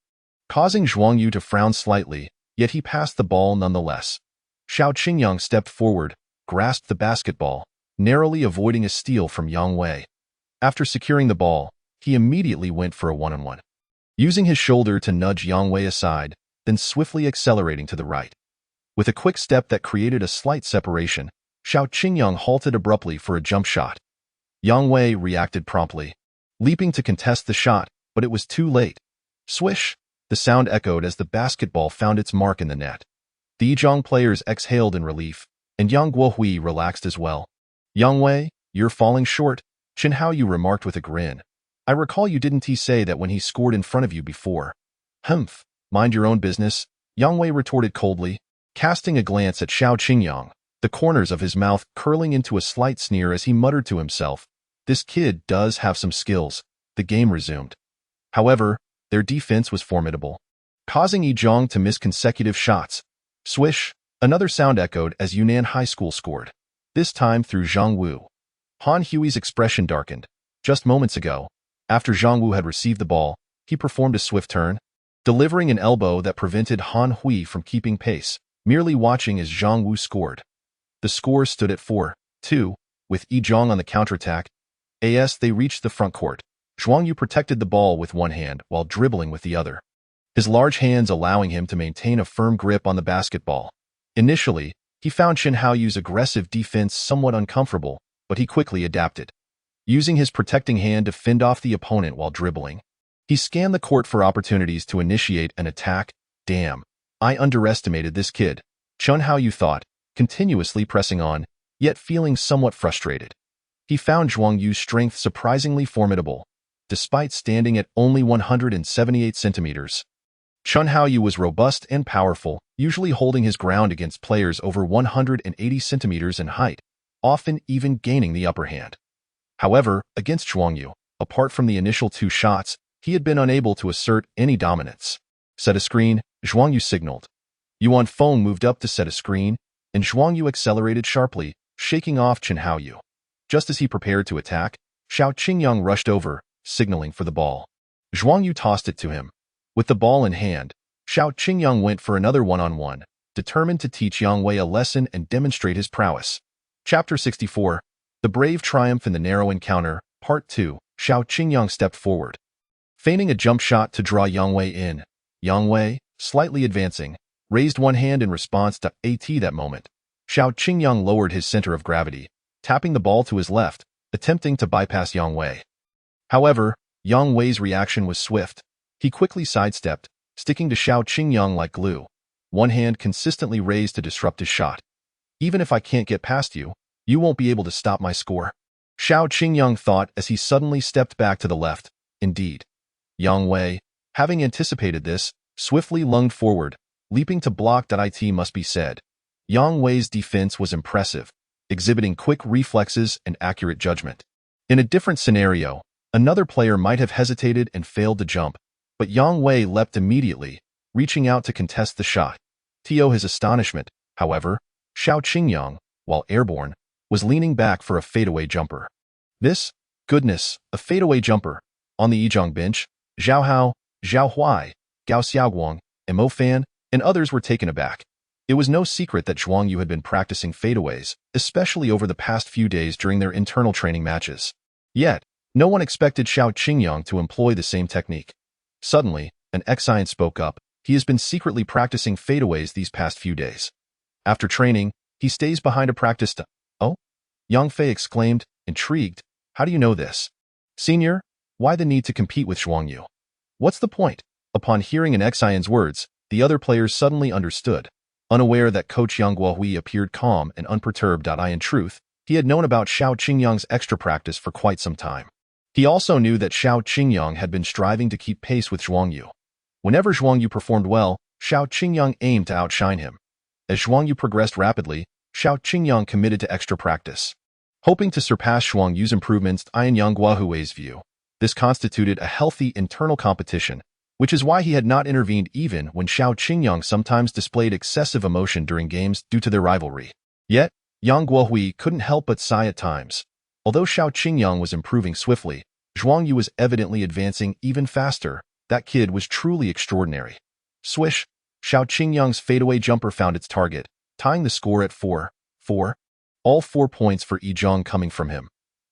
causing Zhuang Yu to frown slightly, yet he passed the ball nonetheless. Xiao Qingyang stepped forward, grasped the basketball, narrowly avoiding a steal from Yang Wei. After securing the ball, he immediately went for a one-on-one, using his shoulder to nudge Yang Wei aside, then swiftly accelerating to the right. With a quick step that created a slight separation, Xiao Qingyang halted abruptly for a jump shot. Yang Wei reacted promptly, leaping to contest the shot, but it was too late. Swish! The sound echoed as the basketball found its mark in the net. The Yizhang players exhaled in relief, and Yang Guohui relaxed as well. "Yang Wei, you're falling short," Chen Haoyu remarked with a grin. "I recall you didn't say that when he scored in front of you before." "Humph, mind your own business," Yang Wei retorted coldly, casting a glance at Xiao Qingyang, the corners of his mouth curling into a slight sneer as he muttered to himself, "This kid does have some skills." The game resumed. However, their defense was formidable, causing Yizhang to miss consecutive shots. Swish! Another sound echoed as Yunnan High School scored, this time through Zhang Wu. Han Hui's expression darkened. Just moments ago, after Zhang Wu had received the ball, he performed a swift turn, delivering an elbow that prevented Han Hui from keeping pace, merely watching as Zhang Wu scored. The score stood at 4-2, with Yizhang on the counterattack. As they reached the front court, Zhuang Yu protected the ball with one hand while dribbling with the other, his large hands allowing him to maintain a firm grip on the basketball. Initially, he found Chen Haoyu's aggressive defense somewhat uncomfortable, but he quickly adapted, using his protecting hand to fend off the opponent while dribbling. He scanned the court for opportunities to initiate an attack. "Damn, I underestimated this kid," Chen Haoyu thought, continuously pressing on, yet feeling somewhat frustrated. He found Zhuang Yu's strength surprisingly formidable, despite standing at only 178 centimeters. Zhuang Yu was robust and powerful, usually holding his ground against players over 180 centimeters in height, often even gaining the upper hand. However, against Zhuang Yu, apart from the initial 2 shots, he had been unable to assert any dominance. Set a screen, Zhuang Yu signaled. Yuan Feng moved up to set a screen, and Zhuang Yu accelerated sharply, shaking off Zhuang Yu. Just as he prepared to attack, Xiao Qingyang rushed over, signaling for the ball. Zhuang Yu tossed it to him. With the ball in hand, Xiao Qingyang went for another one-on-one, determined to teach Yang Wei a lesson and demonstrate his prowess. Chapter 64. The Brave Triumph in the Narrow Encounter, Part 2. Xiao Qingyang stepped forward, feigning a jump shot to draw Yang Wei in. Yang Wei, slightly advancing, raised one hand in response to AT that moment. Xiao Qingyang lowered his center of gravity, tapping the ball to his left, attempting to bypass Yang Wei. However, Yang Wei's reaction was swift. He quickly sidestepped, sticking to Xiao Qingyang like glue, one hand consistently raised to disrupt his shot. Even if I can't get past you, you won't be able to stop my score, Xiao Qingyang thought as he suddenly stepped back to the left. Indeed. Yang Wei, having anticipated this, swiftly lunged forward, leaping to block. It must be said, Yang Wei's defense was impressive, exhibiting quick reflexes and accurate judgment. In a different scenario, another player might have hesitated and failed to jump, but Yang Wei leapt immediately, reaching out to contest the shot. To his astonishment, however, Xiao Qingyang, while airborne, was leaning back for a fadeaway jumper. Goodness, a fadeaway jumper. On the Yizhong bench, Zhao Hao, Zhao Huai, Gao Xiaoguang, and Mo Fan, and others were taken aback. It was no secret that Zhuang Yu had been practicing fadeaways, especially over the past few days during their internal training matches. Yet, no one expected Xiao Qingyang to employ the same technique. Suddenly, an ex-Scion spoke up. He has been secretly practicing fadeaways these past few days. After training, he stays behind a practice to— Oh? Yang Fei exclaimed, intrigued. How do you know this? Senior, why the need to compete with Zhuang Yu? What's the point? Upon hearing an ex-Scion's words, the other players suddenly understood. Unaware that Coach Yang Guohui appeared calm and unperturbed. In truth, he had known about Xiao Qingyang's extra practice for quite some time. He also knew that Xiao Qingyang had been striving to keep pace with Zhuang Yu. Whenever Zhuang Yu performed well, Xiao Qingyang aimed to outshine him. As Zhuang Yu progressed rapidly, Xiao Qingyang committed to extra practice, hoping to surpass Zhuang Yu's improvements. In Yang Guohui's view, this constituted a healthy internal competition, which is why he had not intervened even when Xiao Qingyang sometimes displayed excessive emotion during games due to their rivalry. Yet, Yang Guohui couldn't help but sigh at times. Although Xiao Qingyang was improving swiftly, Zhuang Yu was evidently advancing even faster. That kid was truly extraordinary. Swish! Xiao Qingyang's fadeaway jumper found its target, tying the score at 4-4. All 4 points for Yizhong coming from him.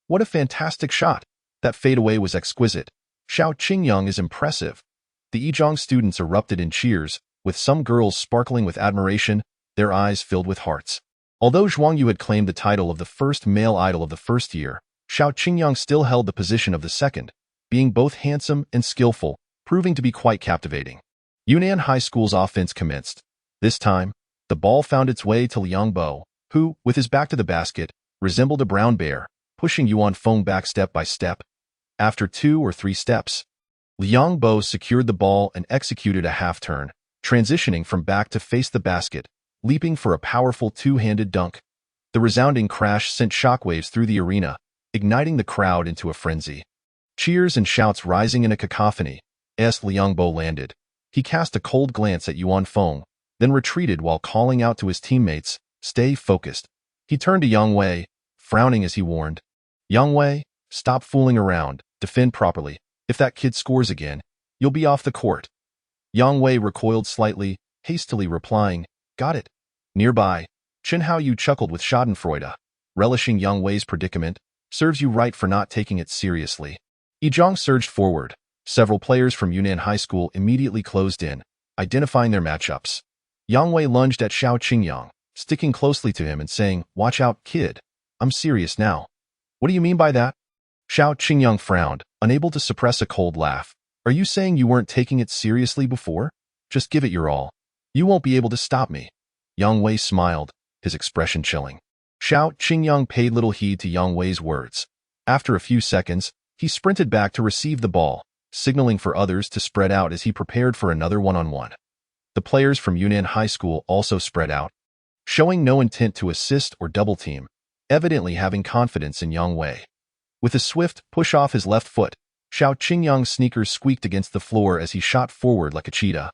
What a fantastic shot! That fadeaway was exquisite. Xiao Qingyang is impressive. The Yizhong students erupted in cheers, with some girls sparkling with admiration, their eyes filled with hearts. Although Zhuang Yu had claimed the title of the first male idol of the first year, Xiao Qingyang still held the position of the second, being both handsome and skillful, proving to be quite captivating. Yunnan High School's offense commenced. This time, the ball found its way to Liang Bo, who, with his back to the basket, resembled a brown bear, pushing Yuan Feng back step by step. After 2 or 3 steps, Liang Bo secured the ball and executed a half-turn, transitioning from back to face the basket, leaping for a powerful 2-handed dunk. The resounding crash sent shockwaves through the arena, igniting the crowd into a frenzy. Cheers and shouts rising in a cacophony. As Liang Bo landed, he cast a cold glance at Yuan Feng, then retreated while calling out to his teammates, "Stay focused." He turned to Yang Wei, frowning as he warned, "Yang Wei, stop fooling around, defend properly. If that kid scores again, you'll be off the court." Yang Wei recoiled slightly, hastily replying, "Got it." Nearby, Zhuang Yu chuckled with schadenfreude, relishing Yang Wei's predicament. Serves you right for not taking it seriously. Yizhong surged forward. Several players from Yunnan High School immediately closed in, identifying their matchups. Yang Wei lunged at Xiao Qingyang, sticking closely to him and saying, "Watch out, kid. I'm serious now." "What do you mean by that?" Xiao Qingyang frowned, unable to suppress a cold laugh. "Are you saying you weren't taking it seriously before? Just give it your all. You won't be able to stop me." Yang Wei smiled, his expression chilling. Xiao Qingyang paid little heed to Yang Wei's words, After a few seconds, he sprinted back to receive the ball, signaling for others to spread out as he prepared for another one-on-one. The players from Yunnan High School also spread out, showing no intent to assist or double-team, evidently having confidence in Yang Wei. With a swift push off his left foot, Xiao Qingyang's sneakers squeaked against the floor as he shot forward like a cheetah.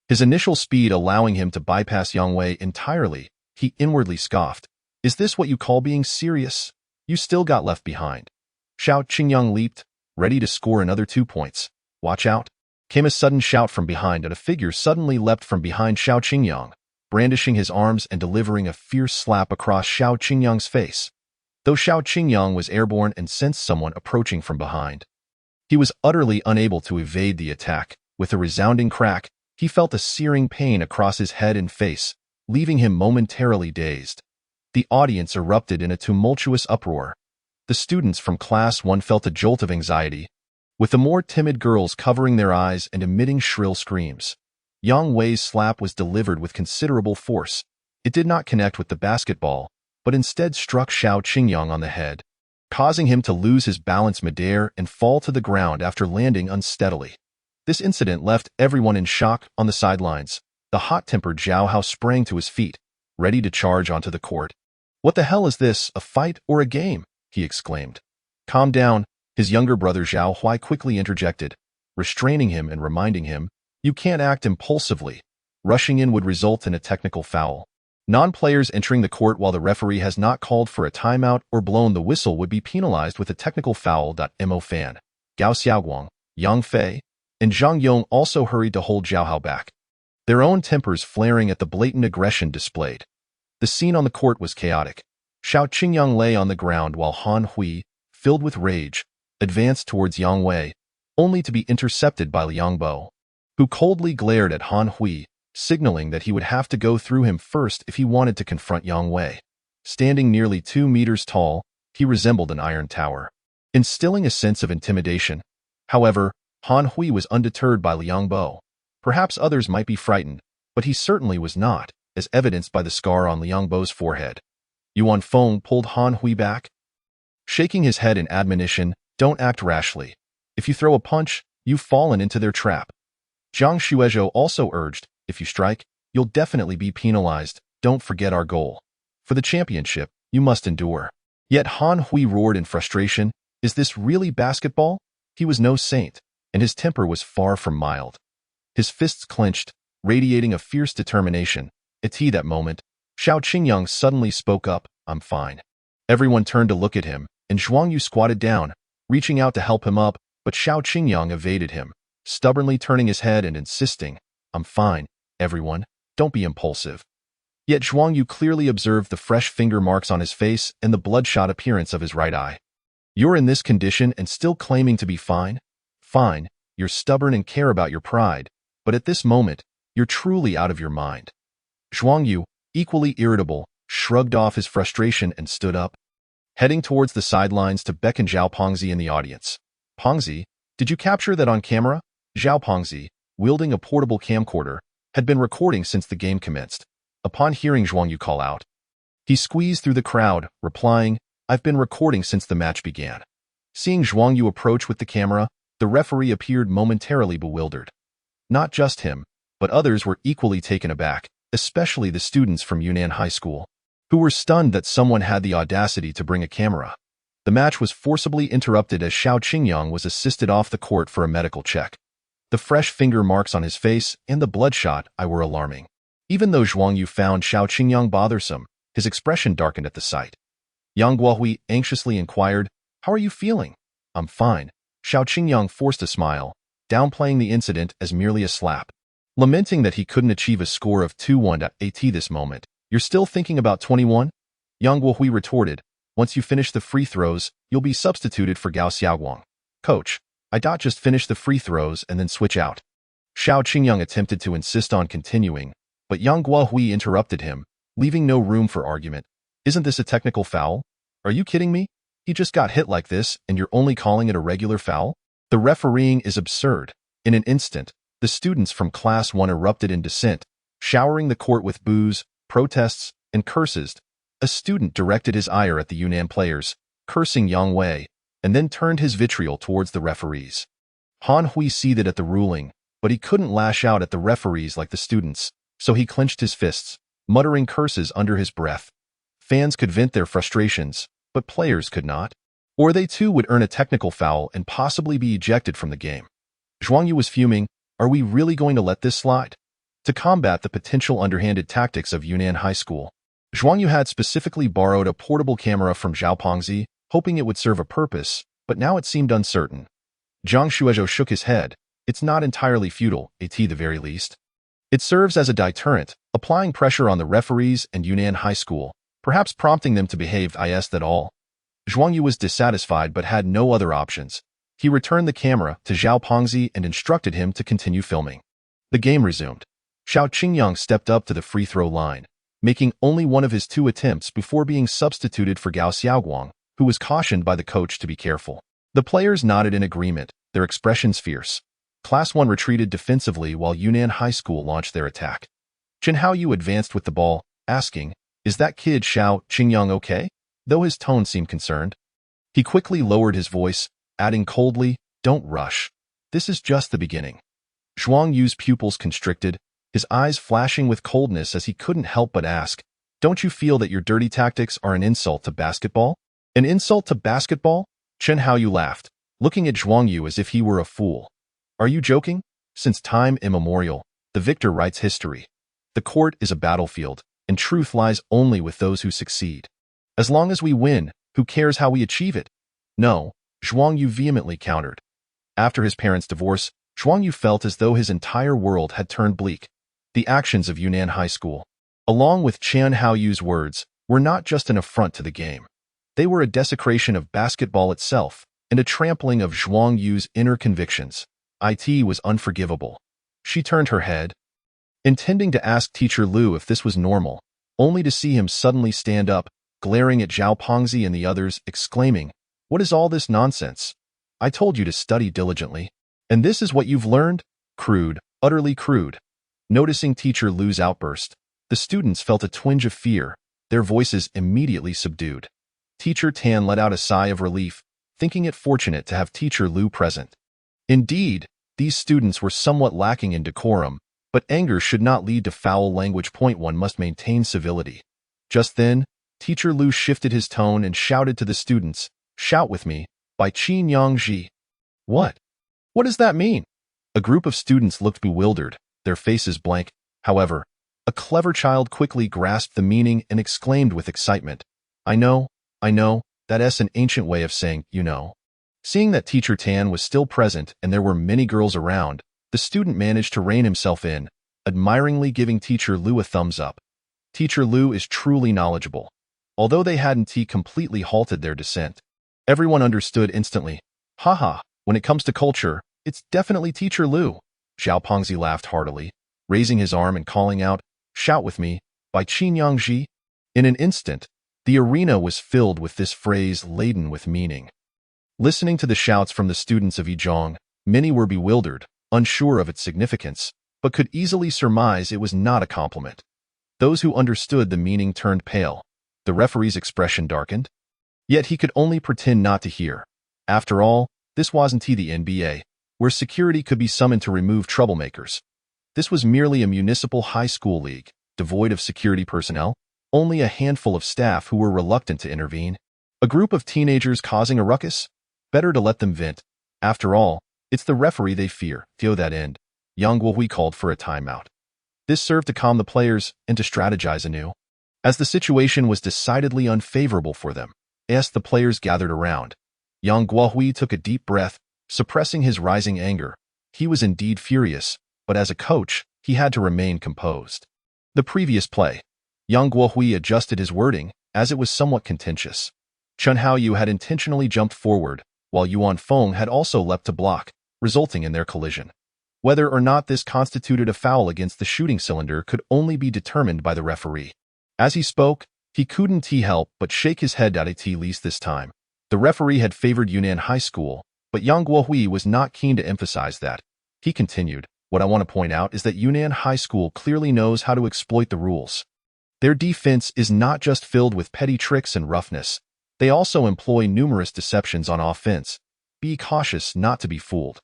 His initial speed allowing him to bypass Yang Wei entirely, he inwardly scoffed. "Is this what you call being serious? You still got left behind." Xiao Qingyang leaped, ready to score another 2 points. "Watch out!" Came a sudden shout from behind, and a figure suddenly leapt from behind Xiao Qingyang, brandishing his arms and delivering a fierce slap across Xiao Qingyang's face. Though Xiao Qingyang was airborne and sensed someone approaching from behind, he was utterly unable to evade the attack. With a resounding crack, he felt a searing pain across his head and face, leaving him momentarily dazed. The audience erupted in a tumultuous uproar. The students from Class 1 felt a jolt of anxiety, with the more timid girls covering their eyes and emitting shrill screams. Yang Wei's slap was delivered with considerable force. It did not connect with the basketball, but instead struck Xiao Qingyang on the head, causing him to lose his balance midair and fall to the ground after landing unsteadily. This incident left everyone in shock on the sidelines. The hot-tempered Zhao Hao sprang to his feet, ready to charge onto the court. "What the hell is this, a fight or a game?" he exclaimed. "Calm down," his younger brother Zhao Hui quickly interjected, restraining him and reminding him, "You can't act impulsively. Rushing in would result in a technical foul. Non-players entering the court while the referee has not called for a timeout or blown the whistle would be penalized with a technical foul. Mo Fan, Gao Xiaoguang, Yang Fei, and Zhang Yong also hurried to hold Zhao Hao back, their own tempers flaring at the blatant aggression displayed. The scene on the court was chaotic. Xiao Qingyang lay on the ground while Han Hui, filled with rage, advanced towards Yang Wei, only to be intercepted by Liang Bo, who coldly glared at Han Hui, signaling that he would have to go through him first if he wanted to confront Yang Wei. Standing nearly 2 meters tall, he resembled an iron tower, instilling a sense of intimidation. However, Han Hui was undeterred by Liang Bo. Perhaps others might be frightened, but he certainly was not, as evidenced by the scar on Liang Bo's forehead. Yuan Feng pulled Han Hui back, shaking his head in admonition, "Don't act rashly. If you throw a punch, you've fallen into their trap." Zhang Xuezhou also urged, "If you strike, you'll definitely be penalized. Don't forget our goal. For the championship, you must endure." Yet Han Hui roared in frustration, "Is this really basketball?" He was no saint, and his temper was far from mild. His fists clenched, radiating a fierce determination. At that moment, Xiao Qingyang suddenly spoke up, "I'm fine." Everyone turned to look at him, and Zhuang Yu squatted down, reaching out to help him up, but Xiao Qingyang evaded him, stubbornly turning his head and insisting, "I'm fine, everyone, don't be impulsive." Yet Zhuang Yu clearly observed the fresh finger marks on his face and the bloodshot appearance of his right eye. "You're in this condition and still claiming to be fine? Fine, you're stubborn and care about your pride, but at this moment, you're truly out of your mind." Zhuang Yu, equally irritable, shrugged off his frustration and stood up, heading towards the sidelines to beckon Zhao Pengzi in the audience. "Pengzi, did you capture that on camera?" Zhao Pengzi, wielding a portable camcorder, had been recording since the game commenced. Upon hearing Zhuang Yu call out, he squeezed through the crowd, replying, "I've been recording since the match began." Seeing Zhuang Yu approach with the camera, the referee appeared momentarily bewildered. Not just him, but others were equally taken aback, especially the students from Yunnan High School, who were stunned that someone had the audacity to bring a camera. The match was forcibly interrupted as Xiao Qingyang was assisted off the court for a medical check. The fresh finger marks on his face and the bloodshot eye were alarming. Even though Zhuang Yu found Xiao Qingyang bothersome, his expression darkened at the sight. Yang Guohui anxiously inquired, "How are you feeling?" "I'm fine." Xiao Qingyang forced a smile, downplaying the incident as merely a slap. Lamenting that he couldn't achieve a score of 2-1 at this moment. "You're still thinking about 21? Yang Guohui retorted, "Once you finish the free throws, you'll be substituted for Gao Xiaoguang." "Coach, I just finish the free throws and then switch out." Xiao Qingyang attempted to insist on continuing, but Yang Guohui interrupted him, leaving no room for argument. "Isn't this a technical foul? Are you kidding me? He just got hit like this and you're only calling it a regular foul? The refereeing is absurd." In an instant, the students from Class 1 erupted in dissent, showering the court with boos, protests, and curses. A student directed his ire at the Yunnan players, cursing Yang Wei, and then turned his vitriol towards the referees. Han Hui seethed at the ruling, but he couldn't lash out at the referees like the students, so he clenched his fists, muttering curses under his breath. Fans could vent their frustrations, but players could not. Or they too would earn a technical foul and possibly be ejected from the game. Zhuang Yu was fuming. Are we really going to let this slide? To combat the potential underhanded tactics of Yunnan High School, Zhuang Yu had specifically borrowed a portable camera from Zhao Pengzi, hoping it would serve a purpose, but now it seemed uncertain. Zhang Shuizhou shook his head. It's not entirely futile, at the very least. It serves as a deterrent, applying pressure on the referees and Yunnan High School, perhaps prompting them to behave that all. Zhuang Yu was dissatisfied but had no other options. He returned the camera to Zhao Pengzi and instructed him to continue filming. The game resumed. Xiao Qingyang stepped up to the free throw line, making only one of his 2 attempts before being substituted for Gao Xiaoguang, who was cautioned by the coach to be careful. The players nodded in agreement, their expressions fierce. Class 1 retreated defensively while Yunnan High School launched their attack. Chen Haoyu advanced with the ball, asking, "Is that kid Xiao Qingyang okay?" Though his tone seemed concerned. He quickly lowered his voice, adding coldly, "Don't rush. This is just the beginning." Zhuang Yu's pupils constricted, his eyes flashing with coldness as he couldn't help but ask, "Don't you feel that your dirty tactics are an insult to basketball?" "An insult to basketball?" Chen Haoyu laughed, looking at Zhuang Yu as if he were a fool. "Are you joking? Since time immemorial, the victor writes history. The court is a battlefield, and truth lies only with those who succeed. As long as we win, who cares how we achieve it?" "No," Zhuang Yu vehemently countered. After his parents' divorce, Zhuang Yu felt as though his entire world had turned bleak. The actions of Yunnan High School, along with Chen Haoyu's words, were not just an affront to the game. They were a desecration of basketball itself and a trampling of Zhuang Yu's inner convictions. It was unforgivable. She turned her head, intending to ask Teacher Lu if this was normal, only to see him suddenly stand up, glaring at Zhao Pengzi and the others, exclaiming, "What is all this nonsense? I told you to study diligently. And this is what you've learned? Crude, utterly crude." Noticing Teacher Lu's outburst, the students felt a twinge of fear, their voices immediately subdued. Teacher Tan let out a sigh of relief, thinking it fortunate to have Teacher Lu present. Indeed, these students were somewhat lacking in decorum, but anger should not lead to foul language. One must maintain civility. Just then, Teacher Lu shifted his tone and shouted to the students, "Shout with me, by Qin Yang Ji." "What? What does that mean?" A group of students looked bewildered, their faces blank. However, a clever child quickly grasped the meaning and exclaimed with excitement, I know, that's an ancient way of saying, you know." Seeing that Teacher Tan was still present and there were many girls around, the student managed to rein himself in, admiringly giving Teacher Lu a thumbs up. Teacher Lu is truly knowledgeable. Although they hadn't completely halted their descent, everyone understood instantly. Haha, when it comes to culture, it's definitely Teacher Lu. Zhao Pengzi laughed heartily, raising his arm and calling out, "Shout with me, by Qin Yang Ji." In an instant, the arena was filled with this phrase laden with meaning. Listening to the shouts from the students of Yizhong, many were bewildered, unsure of its significance, but could easily surmise it was not a compliment. Those who understood the meaning turned pale. The referee's expression darkened. Yet he could only pretend not to hear. After all, this wasn't the NBA, where security could be summoned to remove troublemakers. This was merely a municipal high school league, devoid of security personnel, only a handful of staff who were reluctant to intervene. A group of teenagers causing a ruckus? Better to let them vent. After all, it's the referee they fear. To that end, Yang Guohui called for a timeout. This served to calm the players and to strategize anew. As the situation was decidedly unfavorable for them, as the players gathered around, Yang Guohui took a deep breath, suppressing his rising anger. He was indeed furious, but as a coach, he had to remain composed. The previous play, Yang Guohui adjusted his wording, as it was somewhat contentious. Chen Haoyu had intentionally jumped forward, while Yuan Feng had also leapt to block, resulting in their collision. Whether or not this constituted a foul against the shooting cylinder could only be determined by the referee. As he spoke, he couldn't help but shake his head at least this time. The referee had favored Yunnan High School, but Yang Guohui was not keen to emphasize that. He continued, "What I want to point out is that Yunnan High School clearly knows how to exploit the rules. Their defense is not just filled with petty tricks and roughness. They also employ numerous deceptions on offense. Be cautious not to be fooled.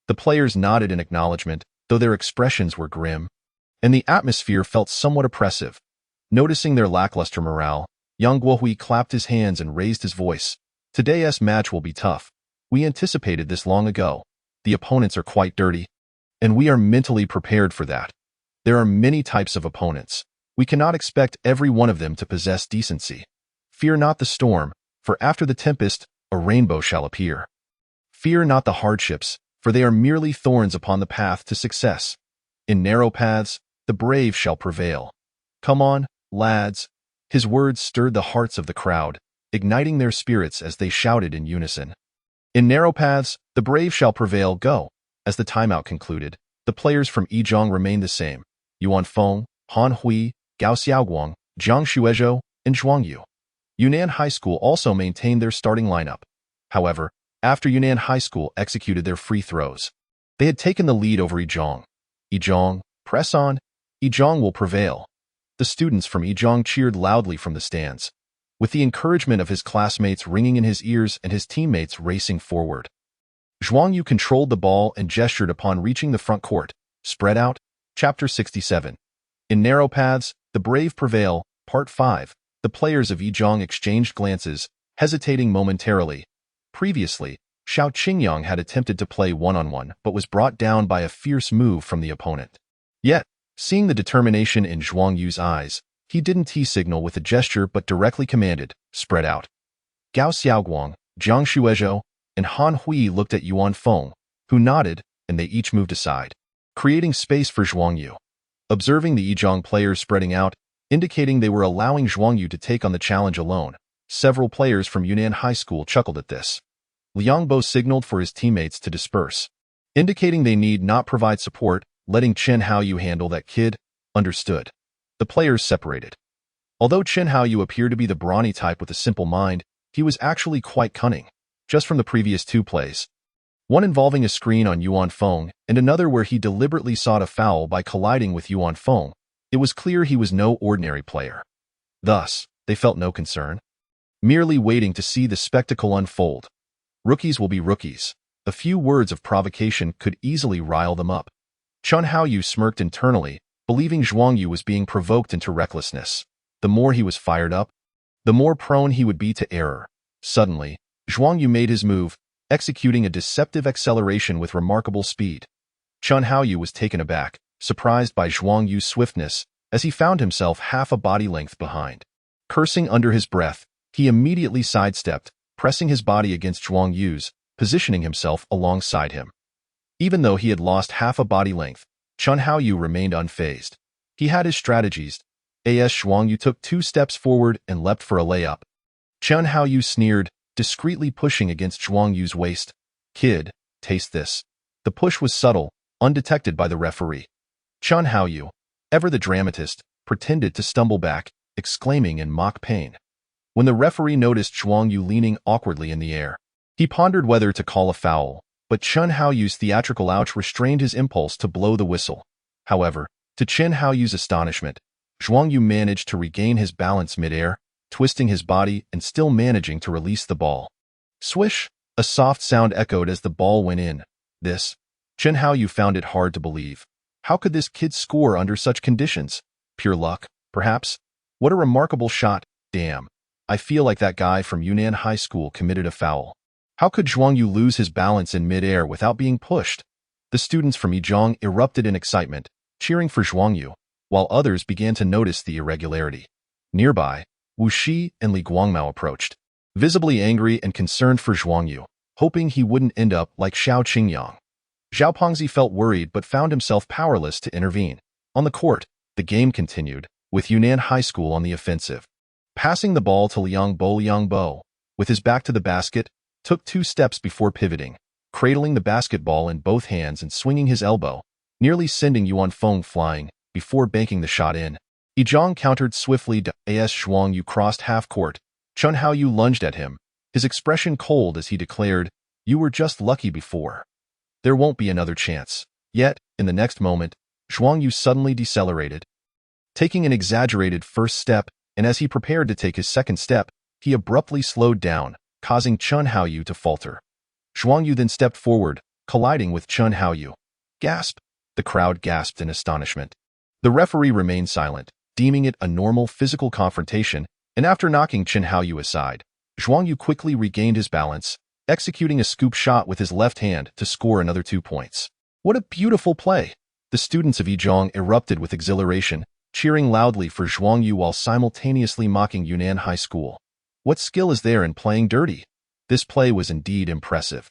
The players nodded in acknowledgement, though their expressions were grim, and the atmosphere felt somewhat oppressive. Noticing their lackluster morale, Yang Guohui clapped his hands and raised his voice. Today's match will be tough. We anticipated this long ago. The opponents are quite dirty, and we are mentally prepared for that. There are many types of opponents. We cannot expect every one of them to possess decency. Fear not the storm, for after the tempest, a rainbow shall appear. Fear not the hardships, for they are merely thorns upon the path to success. In narrow paths, the brave shall prevail. Come on, lads. His words stirred the hearts of the crowd, igniting their spirits as they shouted in unison. In narrow paths, the brave shall prevail. Go. As the timeout concluded, the players from Yizhong remained the same. Yuan Feng, Han Hui, Gao Xiaoguang, Jiang Shuizhou, and Zhuang Yu. Yunnan High School also maintained their starting lineup. However, after Yunnan High School executed their free throws, they had taken the lead over Yizhong. Yizhong, press on. Yizhong will prevail. The students from Yizhong cheered loudly from the stands, with the encouragement of his classmates ringing in his ears and his teammates racing forward. Zhuang Yu controlled the ball and gestured upon reaching the front court. Spread out. Chapter 67. In narrow paths, the brave prevail. Part 5. The players of Yizhong exchanged glances, hesitating momentarily. Previously, Xiao Qingyang had attempted to play one-on-one but was brought down by a fierce move from the opponent. Yet, seeing the determination in Zhuang Yu's eyes, he didn't T-signal with a gesture but directly commanded, spread out. Gao Xiaoguang, Jiang Shuizhou, and Han Hui looked at Yuan Feng, who nodded, and they each moved aside, creating space for Zhuang Yu. Observing the Yizhong players spreading out, indicating they were allowing Zhuang Yu to take on the challenge alone, several players from Yunnan High School chuckled at this. Liang Bo signaled for his teammates to disperse, indicating they need not provide support, letting Chen Haoyu handle that kid. Understood. The players separated. Although Chen Haoyu appeared to be the brawny type with a simple mind, he was actually quite cunning, just from the previous two plays. One involving a screen on Yuan Feng, and another where he deliberately sought a foul by colliding with Yuan Feng. It was clear he was no ordinary player. Thus, they felt no concern, merely waiting to see the spectacle unfold. Rookies will be rookies. A few words of provocation could easily rile them up. Chen Haoyu smirked internally, believing Zhuang Yu was being provoked into recklessness. The more he was fired up, the more prone he would be to error. Suddenly, Zhuang Yu made his move, executing a deceptive acceleration with remarkable speed. Chen Haoyu was taken aback, surprised by Zhuang Yu's swiftness, as he found himself half a body length behind. Cursing under his breath, he immediately sidestepped, pressing his body against Zhuang Yu's, positioning himself alongside him. Even though he had lost half a body length, Chen Haoyu remained unfazed. He had his strategies. Zhuang Yu took 2 steps forward and leapt for a layup. Chen Haoyu sneered, discreetly pushing against Zhuang Yu's waist. Kid, taste this. The push was subtle, undetected by the referee. Chen Haoyu, ever the dramatist, pretended to stumble back, exclaiming in mock pain. When the referee noticed Zhuang Yu leaning awkwardly in the air, he pondered whether to call a foul, but Chen Haoyu's theatrical ouch restrained his impulse to blow the whistle. However, to Chen Haoyu's astonishment, Zhuang Yu managed to regain his balance mid-air, twisting his body and still managing to release the ball. Swish! A soft sound echoed as the ball went in. Chen Haoyu found it hard to believe. How could this kid score under such conditions? Pure luck, perhaps? What a remarkable shot. Damn. I feel like that guy from Yunnan High School committed a foul. How could Zhuang Yu lose his balance in mid-air without being pushed? The students from Yizhong erupted in excitement, cheering for Zhuang Yu, while others began to notice the irregularity. Nearby, Wu Shi and Li Guangmao approached, visibly angry and concerned for Zhuang Yu, hoping he wouldn't end up like Xiao Qingyang. Zhao Pengzi felt worried but found himself powerless to intervene. On the court, the game continued, with Yunnan High School on the offensive. Passing the ball to Liang Bo, with his back to the basket, took 2 steps before pivoting, cradling the basketball in both hands and swinging his elbow, nearly sending Yuan Feng flying, before banking the shot in. Yizhong countered swiftly as Zhuang Yu crossed half-court. Chen Haoyu lunged at him, his expression cold as he declared, "You were just lucky before. There won't be another chance." Yet, in the next moment, Zhuang Yu suddenly decelerated, taking an exaggerated first step, and as he prepared to take his second step, he abruptly slowed down, causing Zhuang Yu to falter. Zhuang Yu then stepped forward, colliding with Zhuang Yu. Gasp! The crowd gasped in astonishment. The referee remained silent, deeming it a normal physical confrontation, and after knocking Zhuang Yu aside, Zhuang Yu quickly regained his balance, executing a scoop shot with his left hand to score another 2 points. What a beautiful play! The students of Yizhong erupted with exhilaration, cheering loudly for Zhuang Yu while simultaneously mocking Yunnan High School. What skill is there in playing dirty? This play was indeed impressive.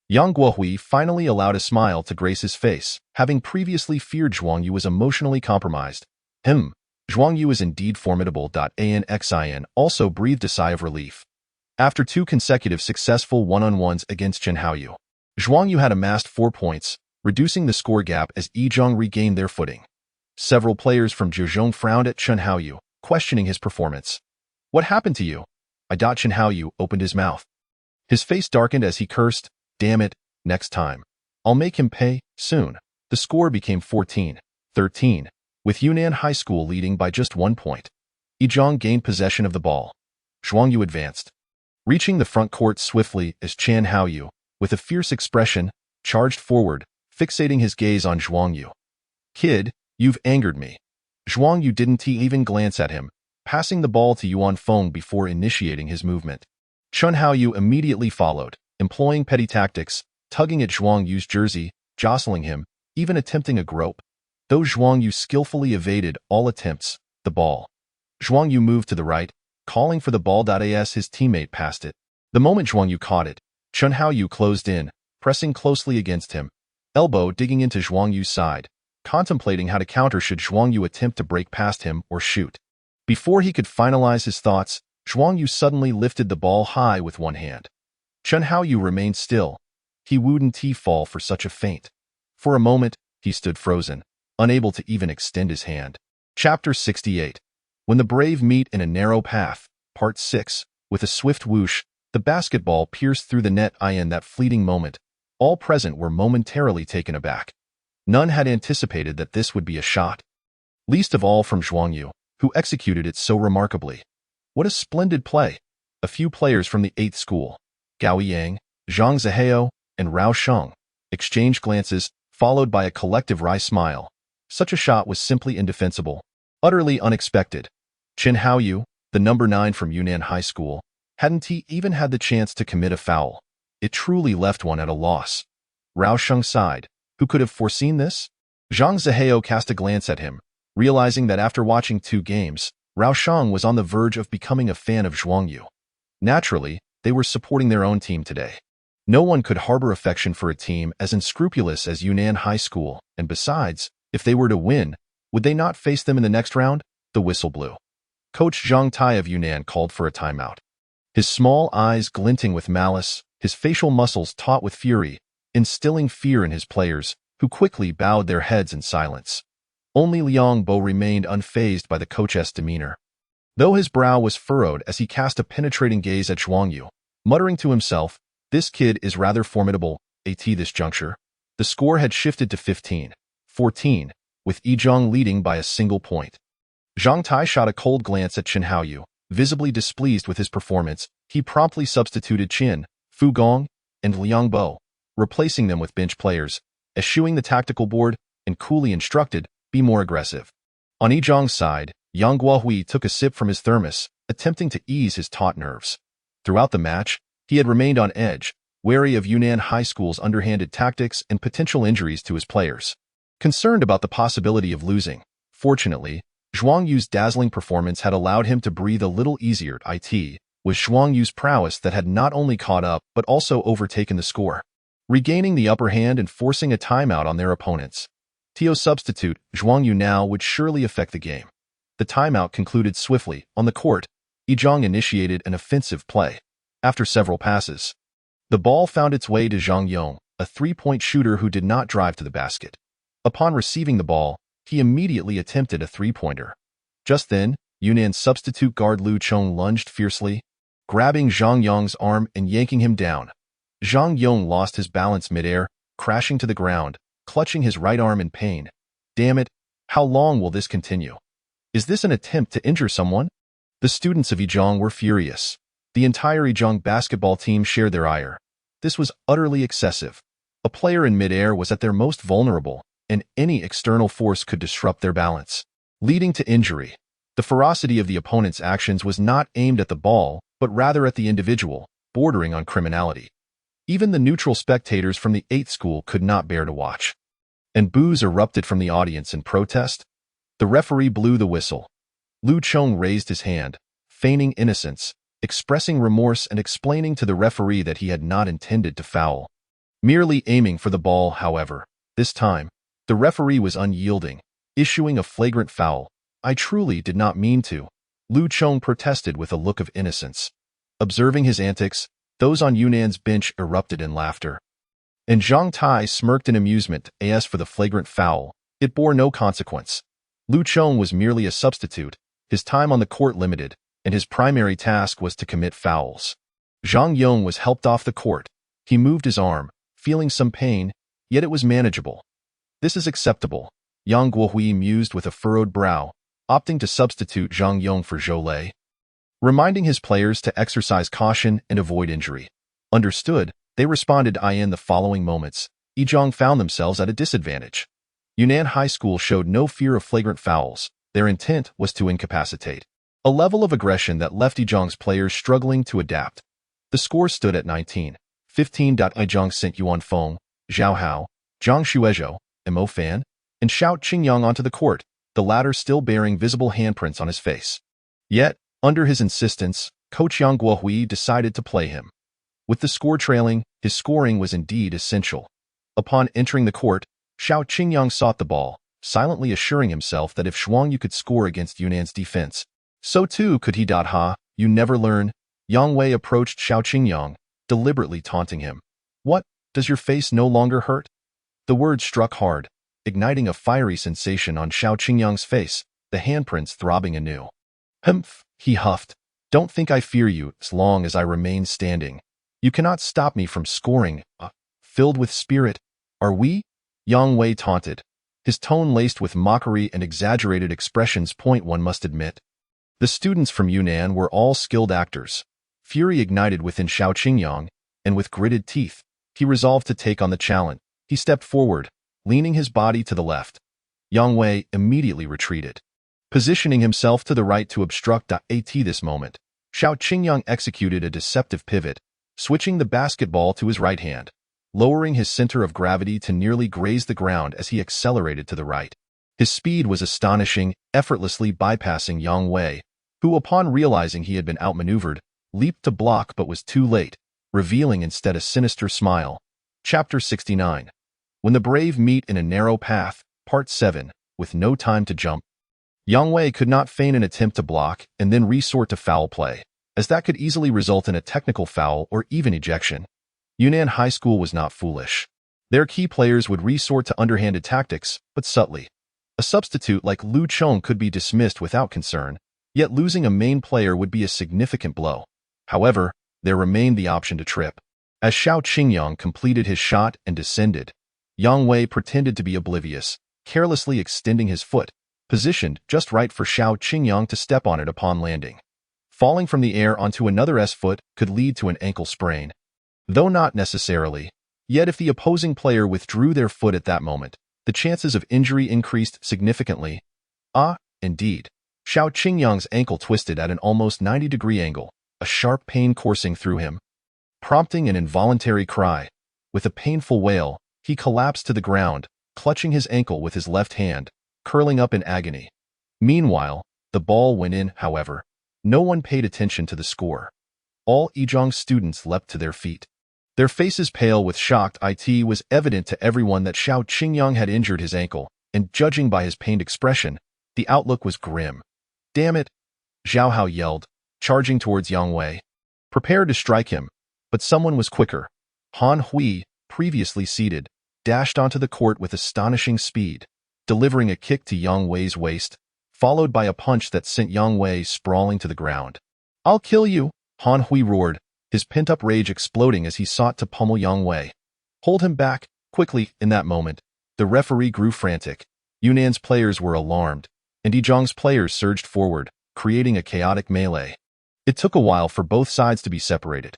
Yang Guohui finally allowed a smile to grace his face, having previously feared Zhuang Yu was emotionally compromised. Zhuang Yu is indeed formidable. Anxin also breathed a sigh of relief. After 2 consecutive successful one-on-ones against Zhuang Yu, Zhuang Yu had amassed 4 points, reducing the score gap as Yizhong regained their footing. Several players from Zhejiang frowned at Zhuang Yu, questioning his performance. What happened to you? Zhuang Yu opened his mouth. His face darkened as he cursed, damn it, next time. I'll make him pay, soon. The score became 14-13, with Yunnan High School leading by just 1 point. Yizhong gained possession of the ball. Zhuang Yu advanced, reaching the front court swiftly as Zhuang Yu, with a fierce expression, charged forward, fixating his gaze on Zhuang Yu. Kid, you've angered me. Zhuang Yu didn't even glance at him, passing the ball to Yuan Feng before initiating his movement. Zhuang Yu immediately followed, employing petty tactics, tugging at Zhuang Yu's jersey, jostling him, even attempting a grope. Though Zhuang Yu skillfully evaded all attempts, the ball. Zhuang Yu moved to the right, calling for the ball. As his teammate passed it. The moment Zhuang Yu caught it, Zhuang Yu closed in, pressing closely against him, elbow digging into Zhuang Yu's side, contemplating how to counter should Zhuang Yu attempt to break past him or shoot. Before he could finalize his thoughts, Zhuang Yu suddenly lifted the ball high with one hand. Zhuang Yu remained still. He wouldn't fall for such a feint. For a moment, he stood frozen, unable to even extend his hand. Chapter 68. When the brave meet in a narrow path, Part 6, with a swift whoosh, the basketball pierced through the net. In that fleeting moment, all present were momentarily taken aback. None had anticipated that this would be a shot. Least of all from Zhuang Yu, who executed it so remarkably. What a splendid play! A few players from the 8th school, Gao Yang, Zhang Zihao, and Rao Sheng, exchanged glances, followed by a collective wry smile. Such a shot was simply indefensible, utterly unexpected. Zhuang Yu, the number 9 from Yunnan High School, hadn't even had the chance to commit a foul. It truly left one at a loss. Rao Sheng sighed. Who could have foreseen this? Zhang Zihao cast a glance at him, realizing that after watching 2 games, Rao Sheng was on the verge of becoming a fan of Zhuang Yu. Naturally, they were supporting their own team today. No one could harbor affection for a team as unscrupulous as Yunnan High School, and besides, if they were to win, would they not face them in the next round? The whistle blew. Coach Zhang Tai of Yunnan called for a timeout. His small eyes glinting with malice, his facial muscles taut with fury, instilling fear in his players, who quickly bowed their heads in silence. Only Liang Bo remained unfazed by the coach's demeanor. Though his brow was furrowed as he cast a penetrating gaze at Zhuang Yu, muttering to himself, this kid is rather formidable, at this juncture. The score had shifted to 15-14, with Yizhong leading by a single point. Zhang Tai shot a cold glance at Zhuang Yu. Visibly displeased with his performance, he promptly substituted Qin, Fu Gong, and Liang Bo, replacing them with bench players, eschewing the tactical board, and coolly instructed, be more aggressive. On Yizhong's side, Yang Guohui took a sip from his thermos, attempting to ease his taut nerves. Throughout the match, he had remained on edge, wary of Yunnan High School's underhanded tactics and potential injuries to his players. Concerned about the possibility of losing, fortunately, Zhuang Yu's dazzling performance had allowed him to breathe a little easier. It was Zhuang Yu's prowess that had not only caught up but also overtaken the score, regaining the upper hand and forcing a timeout on their opponents. Tio's substitute, Zhuang Yu now would surely affect the game. The timeout concluded swiftly. On the court, Yizhong initiated an offensive play. After several passes, the ball found its way to Zhang Yong, a 3-point shooter who did not drive to the basket. Upon receiving the ball, he immediately attempted a 3-pointer. Just then, Yunnan's substitute guard Lu Chong lunged fiercely, grabbing Zhang Yong's arm and yanking him down. Zhang Yong lost his balance midair, crashing to the ground, clutching his right arm in pain. Damn it, how long will this continue? Is this an attempt to injure someone? The students of Yizhong were furious. The entire Zhuang basketball team shared their ire. This was utterly excessive. A player in midair was at their most vulnerable, and any external force could disrupt their balance, leading to injury. The ferocity of the opponent's actions was not aimed at the ball, but rather at the individual, bordering on criminality. Even the neutral spectators from the 8th school could not bear to watch. And boos erupted from the audience in protest. The referee blew the whistle. Lu Chong raised his hand, feigning innocence, expressing remorse and explaining to the referee that he had not intended to foul. Merely aiming for the ball, however. This time, the referee was unyielding, issuing a flagrant foul. "I truly did not mean to," Lu Chong protested with a look of innocence. Observing his antics, those on Yunan's bench erupted in laughter. And Zhang Tai smirked in amusement. As for the flagrant foul, it bore no consequence. Lu Chong was merely a substitute, his time on the court limited, and his primary task was to commit fouls. Zhang Yong was helped off the court. He moved his arm, feeling some pain, yet it was manageable. "This is acceptable," Yang Guohui mused with a furrowed brow, opting to substitute Zhang Yong for Zhou Lei, reminding his players to exercise caution and avoid injury. Understood, they responded. In the following moments, Yizhang found themselves at a disadvantage. Yunnan High School showed no fear of flagrant fouls. Their intent was to incapacitate, a level of aggression that left Yizhang's players struggling to adapt. The score stood at 19-15. Yizhang sent Yuan Feng, Zhao Hao, Zhang Shuezhou, and Mo Fan, and Xiao Qingyang onto the court, the latter still bearing visible handprints on his face. Yet, under his insistence, Coach Yang Guohui decided to play him. With the score trailing, his scoring was indeed essential. Upon entering the court, Xiao Qingyang sought the ball, silently assuring himself that if Zhuang Yu could score against Yunnan's defense, so too could he. You never learn. Yang Wei approached Xiao Qingyang, deliberately taunting him. "What, does your face no longer hurt?" The word struck hard, igniting a fiery sensation on Xiao Qingyang's face, the handprints throbbing anew. "Humph," he huffed. "Don't think I fear you as long as I remain standing. You cannot stop me from scoring." Filled with spirit, "Are we?" Yang Wei taunted, his tone laced with mockery and exaggerated expressions. One must admit, the students from Yunnan were all skilled actors. Fury ignited within Xiao Qingyang, and with gritted teeth, he resolved to take on the challenge. He stepped forward, leaning his body to the left. Yang Wei immediately retreated, positioning himself to the right to obstruct. This moment, Xiao Qingyang executed a deceptive pivot, switching the basketball to his right hand, lowering his center of gravity to nearly graze the ground as he accelerated to the right. His speed was astonishing, effortlessly bypassing Yang Wei, who, upon realizing he had been outmaneuvered, leaped to block but was too late, revealing instead a sinister smile. Chapter 69. When the brave meet in a narrow path, Part 7, with no time to jump. Yang Wei could not feign an attempt to block and then resort to foul play, as that could easily result in a technical foul or even ejection. Yunnan High School was not foolish. Their key players would resort to underhanded tactics, but subtly. A substitute like Lu Chong could be dismissed without concern, yet losing a main player would be a significant blow. However, there remained the option to trip. As Xiao Qingyang completed his shot and descended, Yang Wei pretended to be oblivious, carelessly extending his foot, positioned just right for Xiao Qingyang to step on it upon landing. Falling from the air onto another foot could lead to an ankle sprain. Though not necessarily, yet if the opposing player withdrew their foot at that moment, the chances of injury increased significantly. Indeed. Xiao Qingyang's ankle twisted at an almost 90-degree angle, a sharp pain coursing through him, prompting an involuntary cry. With a painful wail, he collapsed to the ground, clutching his ankle with his left hand, curling up in agony. Meanwhile, the ball went in. However, no one paid attention to the score. All Yizhang students leapt to their feet, their faces pale with shock. It was evident to everyone that Xiao Qingyang had injured his ankle, and judging by his pained expression, the outlook was grim. "Damn it!" Zhao Hao yelled, charging towards Yang Wei, prepared to strike him, but someone was quicker. Han Hui, previously seated, dashed onto the court with astonishing speed, delivering a kick to Yang Wei's waist, followed by a punch that sent Yang Wei sprawling to the ground. "I'll kill you!" Han Hui roared, his pent-up rage exploding as he sought to pummel Yang Wei. "Hold him back, quickly!" In that moment, the referee grew frantic. Yunnan's players were alarmed, and Yizhang's players surged forward, creating a chaotic melee. It took a while for both sides to be separated.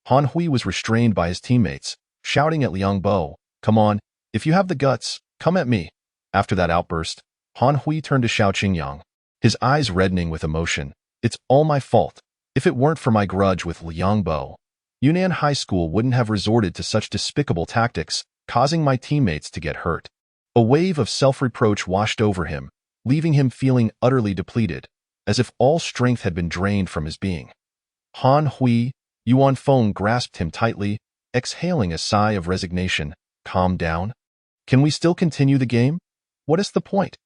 Han Hui was restrained by his teammates, shouting at Liang Bo, "Come on, if you have the guts, come at me." After that outburst, Han Hui turned to Xiao Qingyang, his eyes reddening with emotion. "It's all my fault. If it weren't for my grudge with Liang Bo, Yunnan High School wouldn't have resorted to such despicable tactics, causing my teammates to get hurt." A wave of self-reproach washed over him, leaving him feeling utterly depleted, as if all strength had been drained from his being. Han Hui, Yuan Feng grasped him tightly, exhaling a sigh of resignation. "Calm down. Can we still continue the game? What is the point?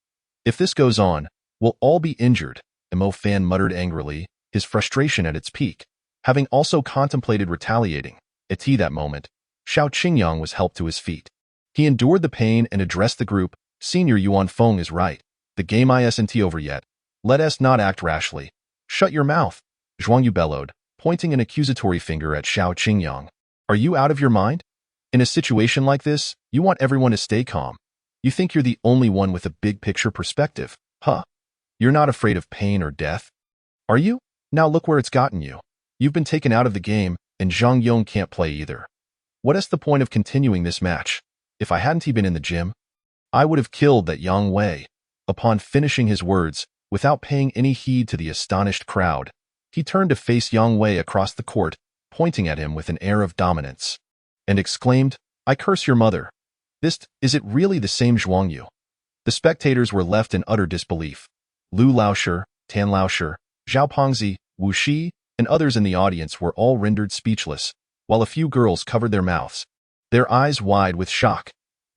If this goes on, we'll all be injured," Mo Fan muttered angrily, his frustration at its peak. Having also contemplated retaliating, at that moment, Xiao Qingyang was helped to his feet. He endured the pain and addressed the group. "Senior Yuan Feng is right. The game isn't over yet. Let us not act rashly." "Shut your mouth," Zhuang Yu bellowed, pointing an accusatory finger at Xiao Qingyang. "Are you out of your mind? In a situation like this, you want everyone to stay calm. You think you're the only one with a big-picture perspective, huh? You're not afraid of pain or death? Are you? Now look where it's gotten you. You've been taken out of the game, and Zhang Yong can't play either. What is the point of continuing this match? If I hadn't been in the gym, I would have killed that Yang Wei." Upon finishing his words, without paying any heed to the astonished crowd, he turned to face Yang Wei across the court, pointing at him with an air of dominance, and exclaimed, "I curse your mother. Is it really the same Zhuang Yu?" The spectators were left in utter disbelief. Lu Laoshi, Tan Laoshi, Zhao Pengzi, Wu Shi, and others in the audience were all rendered speechless, while a few girls covered their mouths, their eyes wide with shock.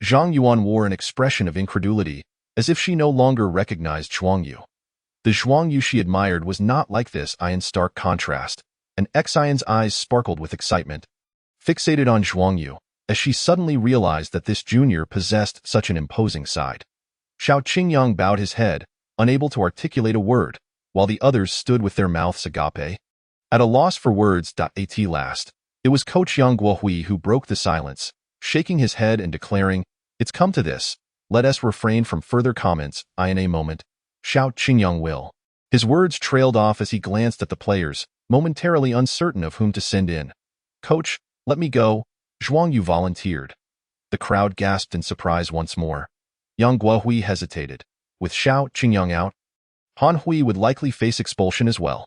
Zhang Yuan wore an expression of incredulity, as if she no longer recognized Zhuang Yu. The Zhuang Yu she admired was not like this. In stark contrast, and Xian's eyes sparkled with excitement, fixated on Zhuang Yu, as she suddenly realized that this junior possessed such an imposing side. Xiao Qingyang bowed his head, unable to articulate a word, while the others stood with their mouths agape, at a loss for words. At last, it was Coach Yang Guohui who broke the silence, shaking his head and declaring, "It's come to this. Let us refrain from further comments. In a moment, Xiao Qingyang will." His words trailed off as he glanced at the players, momentarily uncertain of whom to send in. "Coach, let me go," Zhuang Yu volunteered. The crowd gasped in surprise once more. Yang Guohui hesitated. With Xiao Qingyang out, Han Hui would likely face expulsion as well.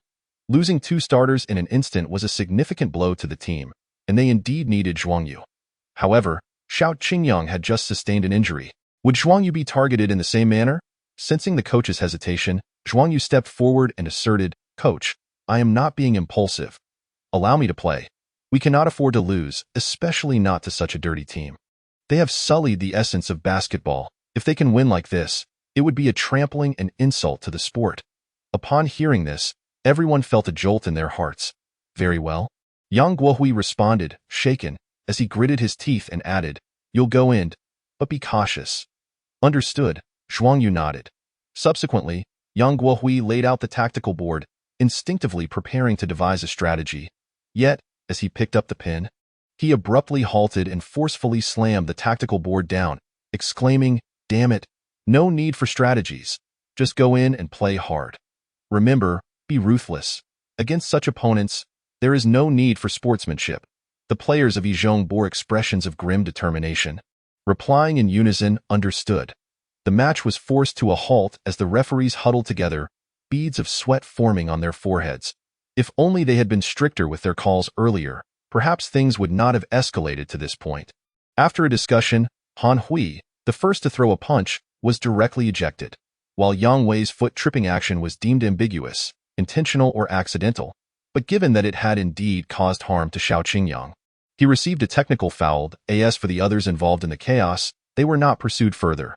Losing two starters in an instant was a significant blow to the team, and they indeed needed Zhuang Yu. However, Xiao Qingyang had just sustained an injury. Would Zhuang Yu be targeted in the same manner? Sensing the coach's hesitation, Zhuang Yu stepped forward and asserted, "Coach, I am not being impulsive. Allow me to play. We cannot afford to lose, especially not to such a dirty team. They have sullied the essence of basketball. If they can win like this, it would be a trampling and insult to the sport." Upon hearing this, everyone felt a jolt in their hearts. "Very well." Yang Guohui responded, shaken, as he gritted his teeth and added, "You'll go in, but be cautious." "Understood," Zhuang Yu nodded. Subsequently, Yang Guohui laid out the tactical board, instinctively preparing to devise a strategy. Yet, as he picked up the pin, he abruptly halted and forcefully slammed the tactical board down, exclaiming, "Damn it, no need for strategies. Just go in and play hard. Remember, be ruthless. Against such opponents, there is no need for sportsmanship." The players of Yizhong bore expressions of grim determination, replying in unison, "Understood." The match was forced to a halt as the referees huddled together, beads of sweat forming on their foreheads. If only they had been stricter with their calls earlier, perhaps things would not have escalated to this point. After a discussion, Han Hui, the first to throw a punch, was directly ejected, while Yang Wei's foot tripping action was deemed ambiguous, intentional or accidental, but given that it had indeed caused harm to Xiao Qingyang, he received a technical foul. As for the others involved in the chaos, they were not pursued further.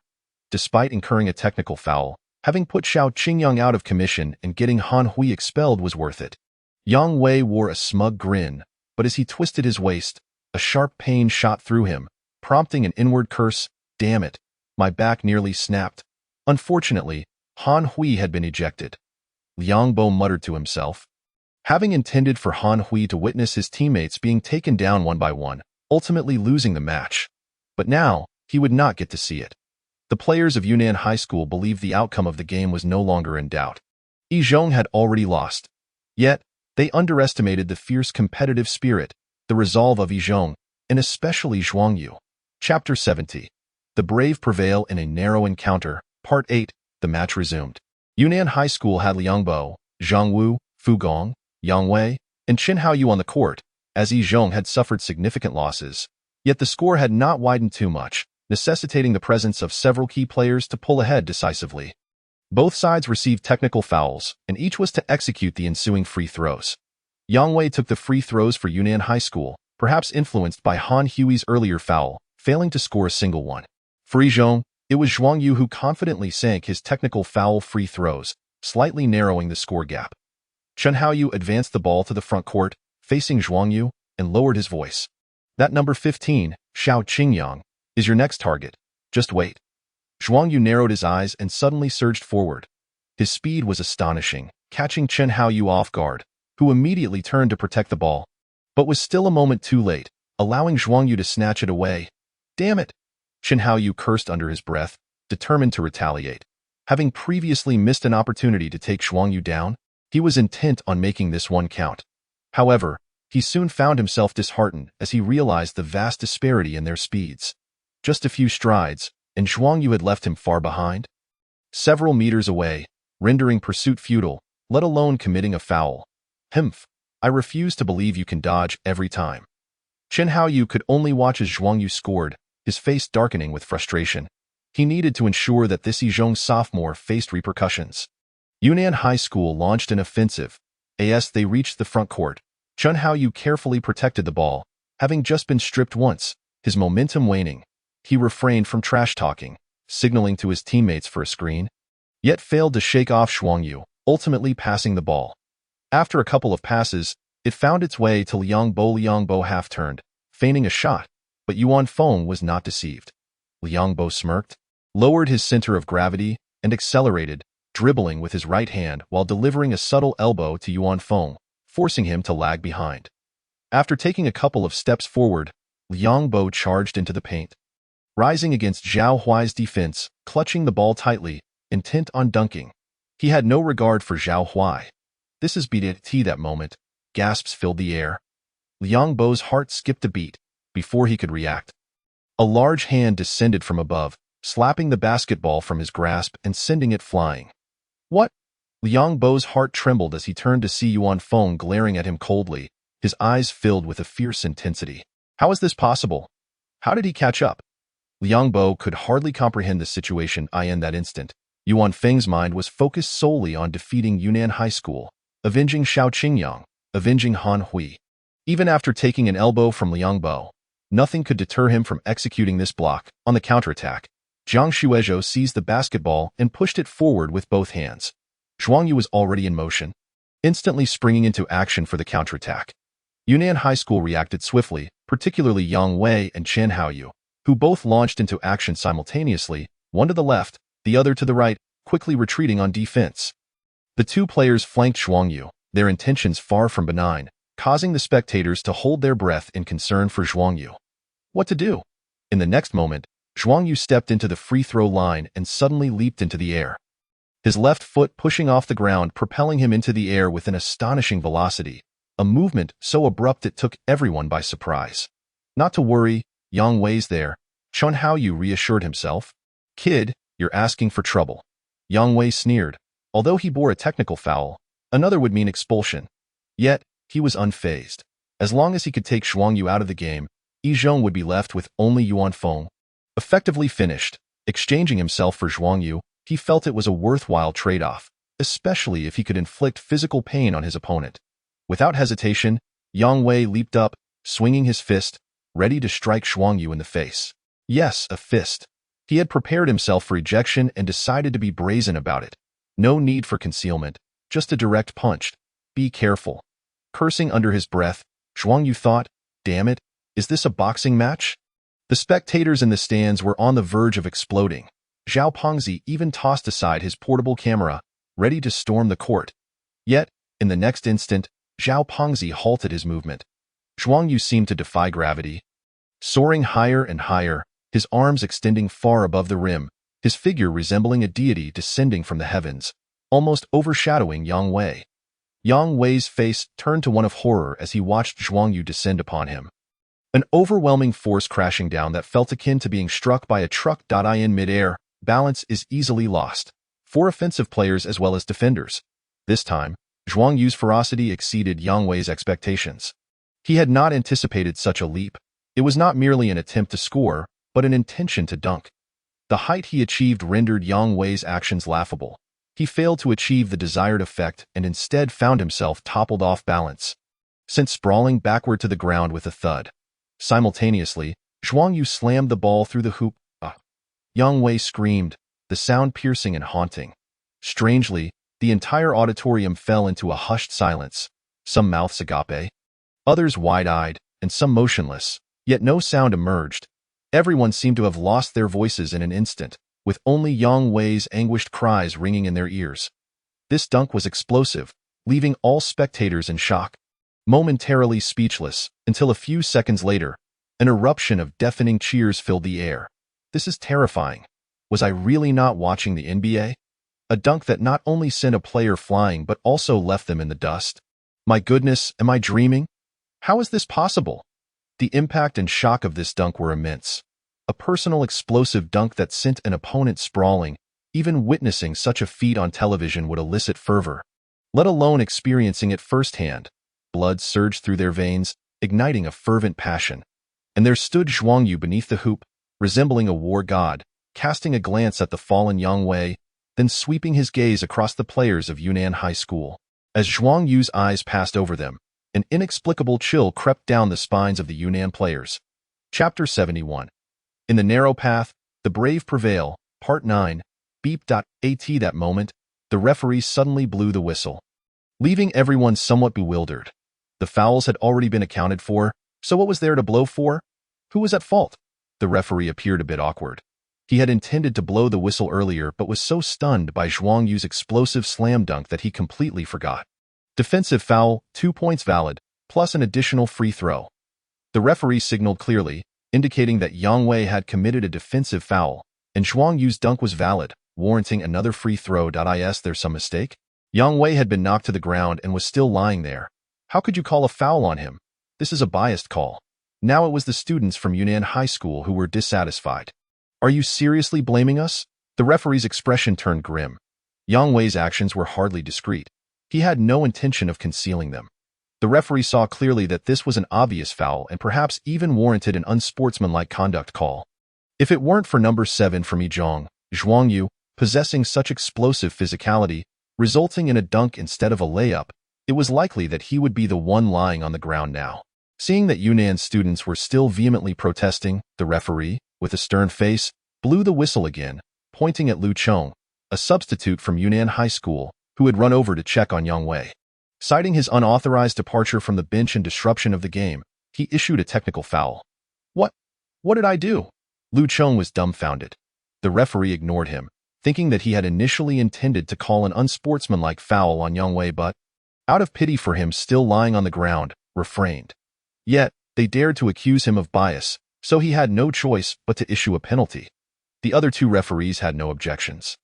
Despite incurring a technical foul, having put Xiao Qingyang out of commission and getting Han Hui expelled was worth it. Yang Wei wore a smug grin, but as he twisted his waist, a sharp pain shot through him, prompting an inward curse. "Damn it, my back nearly snapped." Unfortunately, Han Hui had been ejected. Liang Bo muttered to himself, having intended for Han Hui to witness his teammates being taken down one by one, ultimately losing the match. But now, he would not get to see it. The players of Yunnan High School believed the outcome of the game was no longer in doubt. Yizhong had already lost. Yet, They underestimated the fierce competitive spirit, the resolve of Zhong, and especially Zhuang Yu. Chapter 70. The brave prevail in a narrow encounter. Part 8. The match resumed. Yunnan High School had Liang Bo, Zhang Wu, Fu Gong, Yang Wei, and Qin Haoyu on the court, as Zhong had suffered significant losses. Yet the score had not widened too much, necessitating the presence of several key players to pull ahead decisively. Both sides received technical fouls, and each was to execute the ensuing free throws. Yang Wei took the free throws for Yunnan High School, perhaps influenced by Han Hui's earlier foul, failing to score a single one. For Zhong, it was Zhuang Yu who confidently sank his technical foul free throws, slightly narrowing the score gap. Qin Haoyu advanced the ball to the front court, facing Zhuang Yu, and lowered his voice. That number 15, Xiao Qingyang, is your next target. Just wait. Zhuang Yu narrowed his eyes and suddenly surged forward. His speed was astonishing, catching Qin Haoyu off guard, who immediately turned to protect the ball, but was still a moment too late, allowing Zhuang Yu to snatch it away. Damn it! Qin Haoyu cursed under his breath, determined to retaliate. Having previously missed an opportunity to take Zhuang Yu down, he was intent on making this one count. However, he soon found himself disheartened as he realized the vast disparity in their speeds. Just a few strides, and Zhuang Yu had left him far behind. Several meters away, rendering pursuit futile, let alone committing a foul. Humph, I refuse to believe you can dodge every time. Qin Haoyu could only watch as Zhuang Yu scored, his face darkening with frustration. He needed to ensure that this Zhong sophomore faced repercussions. Yunnan High School launched an offensive. As they reached the front court, Qin Haoyu carefully protected the ball, having just been stripped once, his momentum waning. He refrained from trash-talking, signaling to his teammates for a screen, yet failed to shake off Zhuang Yu, ultimately passing the ball. After a couple of passes, it found its way to Liang Bo. Liang Bo half-turned, feigning a shot, but Yuan Feng was not deceived. Liang Bo smirked, lowered his center of gravity, and accelerated, dribbling with his right hand while delivering a subtle elbow to Yuan Feng, forcing him to lag behind. After taking a couple of steps forward, Liang Bo charged into the paint. Rising against Zhao Huai's defense, clutching the ball tightly, intent on dunking. He had no regard for Zhao Huai. This is BDT that moment. Gasps filled the air. Liang Bo's heart skipped a beat before he could react. A large hand descended from above, slapping the basketball from his grasp and sending it flying. What? Liang Bo's heart trembled as he turned to see Yuan Feng glaring at him coldly, his eyes filled with a fierce intensity. How is this possible? How did he catch up? Liang Bo could hardly comprehend the situation in that instant. Yuan Feng's mind was focused solely on defeating Yunnan High School, avenging Xiao Qingyang, avenging Han Hui. Even after taking an elbow from Liang Bo, nothing could deter him from executing this block. On the counterattack, Jiang Shuizhou seized the basketball and pushed it forward with both hands. Zhuang Yu was already in motion, instantly springing into action for the counterattack. Yunnan High School reacted swiftly, particularly Yang Wei and Qin Haoyu, who both launched into action simultaneously, one to the left, the other to the right, quickly retreating on defense. The two players flanked Zhuang Yu, their intentions far from benign, causing the spectators to hold their breath in concern for Zhuang Yu. What to do? In the next moment, Zhuang Yu stepped into the free throw line and suddenly leaped into the air. His left foot pushing off the ground, propelling him into the air with an astonishing velocity, a movement so abrupt it took everyone by surprise. Not to worry, Yang Wei's there, Qin Haoyu reassured himself. Kid, you're asking for trouble. Yang Wei sneered. Although he bore a technical foul, another would mean expulsion. Yet, he was unfazed. As long as he could take Zhuang Yu out of the game, Zhong would be left with only Yuan Feng. Effectively finished, exchanging himself for Zhuang Yu, he felt it was a worthwhile trade-off, especially if he could inflict physical pain on his opponent. Without hesitation, Yang Wei leaped up, swinging his fist, ready to strike Zhuang Yu in the face. Yes, a fist. He had prepared himself for ejection and decided to be brazen about it. No need for concealment, just a direct punch. Be careful. Cursing under his breath, Zhuang Yu thought, damn it, is this a boxing match? The spectators in the stands were on the verge of exploding. Zhao Pengzi even tossed aside his portable camera, ready to storm the court. Yet, in the next instant, Zhao Pengzi halted his movement. Zhuang Yu seemed to defy gravity. Soaring higher and higher, his arms extending far above the rim, his figure resembling a deity descending from the heavens, almost overshadowing Yang Wei. Yang Wei's face turned to one of horror as he watched Zhuang Yu descend upon him. An overwhelming force crashing down that felt akin to being struck by a truck. In midair, balance is easily lost, for offensive players as well as defenders. This time, Zhuang Yu's ferocity exceeded Yang Wei's expectations. He had not anticipated such a leap. It was not merely an attempt to score, but an intention to dunk. The height he achieved rendered Yang Wei's actions laughable. He failed to achieve the desired effect and instead found himself toppled off balance, sent sprawling backward to the ground with a thud. Simultaneously, Zhuang Yu slammed the ball through the hoop. Yang Wei screamed, the sound piercing and haunting. Strangely, the entire auditorium fell into a hushed silence, some mouths agape, others wide-eyed, and some motionless, yet no sound emerged. Everyone seemed to have lost their voices in an instant, with only Yang Wei's anguished cries ringing in their ears. This dunk was explosive, leaving all spectators in shock, momentarily speechless, until a few seconds later, an eruption of deafening cheers filled the air. This is terrifying. Was I really not watching the NBA? A dunk that not only sent a player flying but also left them in the dust. My goodness, am I dreaming? How is this possible? The impact and shock of this dunk were immense. A personal explosive dunk that sent an opponent sprawling. Even witnessing such a feat on television would elicit fervor, let alone experiencing it firsthand. Blood surged through their veins, igniting a fervent passion. And there stood Zhuang Yu beneath the hoop, resembling a war god, casting a glance at the fallen Yang Wei, then sweeping his gaze across the players of Yunnan High School. As Zhuang Yu's eyes passed over them, an inexplicable chill crept down the spines of the Yunnan players. Chapter 71. In the narrow path, the brave prevail. Part 9. At that moment, the referee suddenly blew the whistle, leaving everyone somewhat bewildered. The fouls had already been accounted for, so what was there to blow for? Who was at fault? The referee appeared a bit awkward. He had intended to blow the whistle earlier but was so stunned by Zhuang Yu's explosive slam dunk that he completely forgot. Defensive foul, 2 points valid, plus an additional free throw. The referee signaled clearly, indicating that Yang Wei had committed a defensive foul, and Zhuang Yu's dunk was valid, warranting another free throw. Is there some mistake? Yang Wei had been knocked to the ground and was still lying there. How could you call a foul on him? This is a biased call. Now it was the students from Yunnan High School who were dissatisfied. Are you seriously blaming us? The referee's expression turned grim. Yang Wei's actions were hardly discreet. He had no intention of concealing them. The referee saw clearly that this was an obvious foul and perhaps even warranted an unsportsmanlike conduct call. If it weren't for number 7 from Zhuang Yu, possessing such explosive physicality, resulting in a dunk instead of a layup, it was likely that he would be the one lying on the ground now. Seeing that Yunnan's students were still vehemently protesting, the referee, with a stern face, blew the whistle again, pointing at Lu Chong, a substitute from Yunnan High School, who had run over to check on Yang Wei. Citing his unauthorized departure from the bench and disruption of the game, he issued a technical foul. What did I do? Lu Chong was dumbfounded. The referee ignored him, thinking that he had initially intended to call an unsportsmanlike foul on Yang Wei but, out of pity for him still lying on the ground, refrained. Yet, they dared to accuse him of bias, so he had no choice but to issue a penalty. The other two referees had no objections.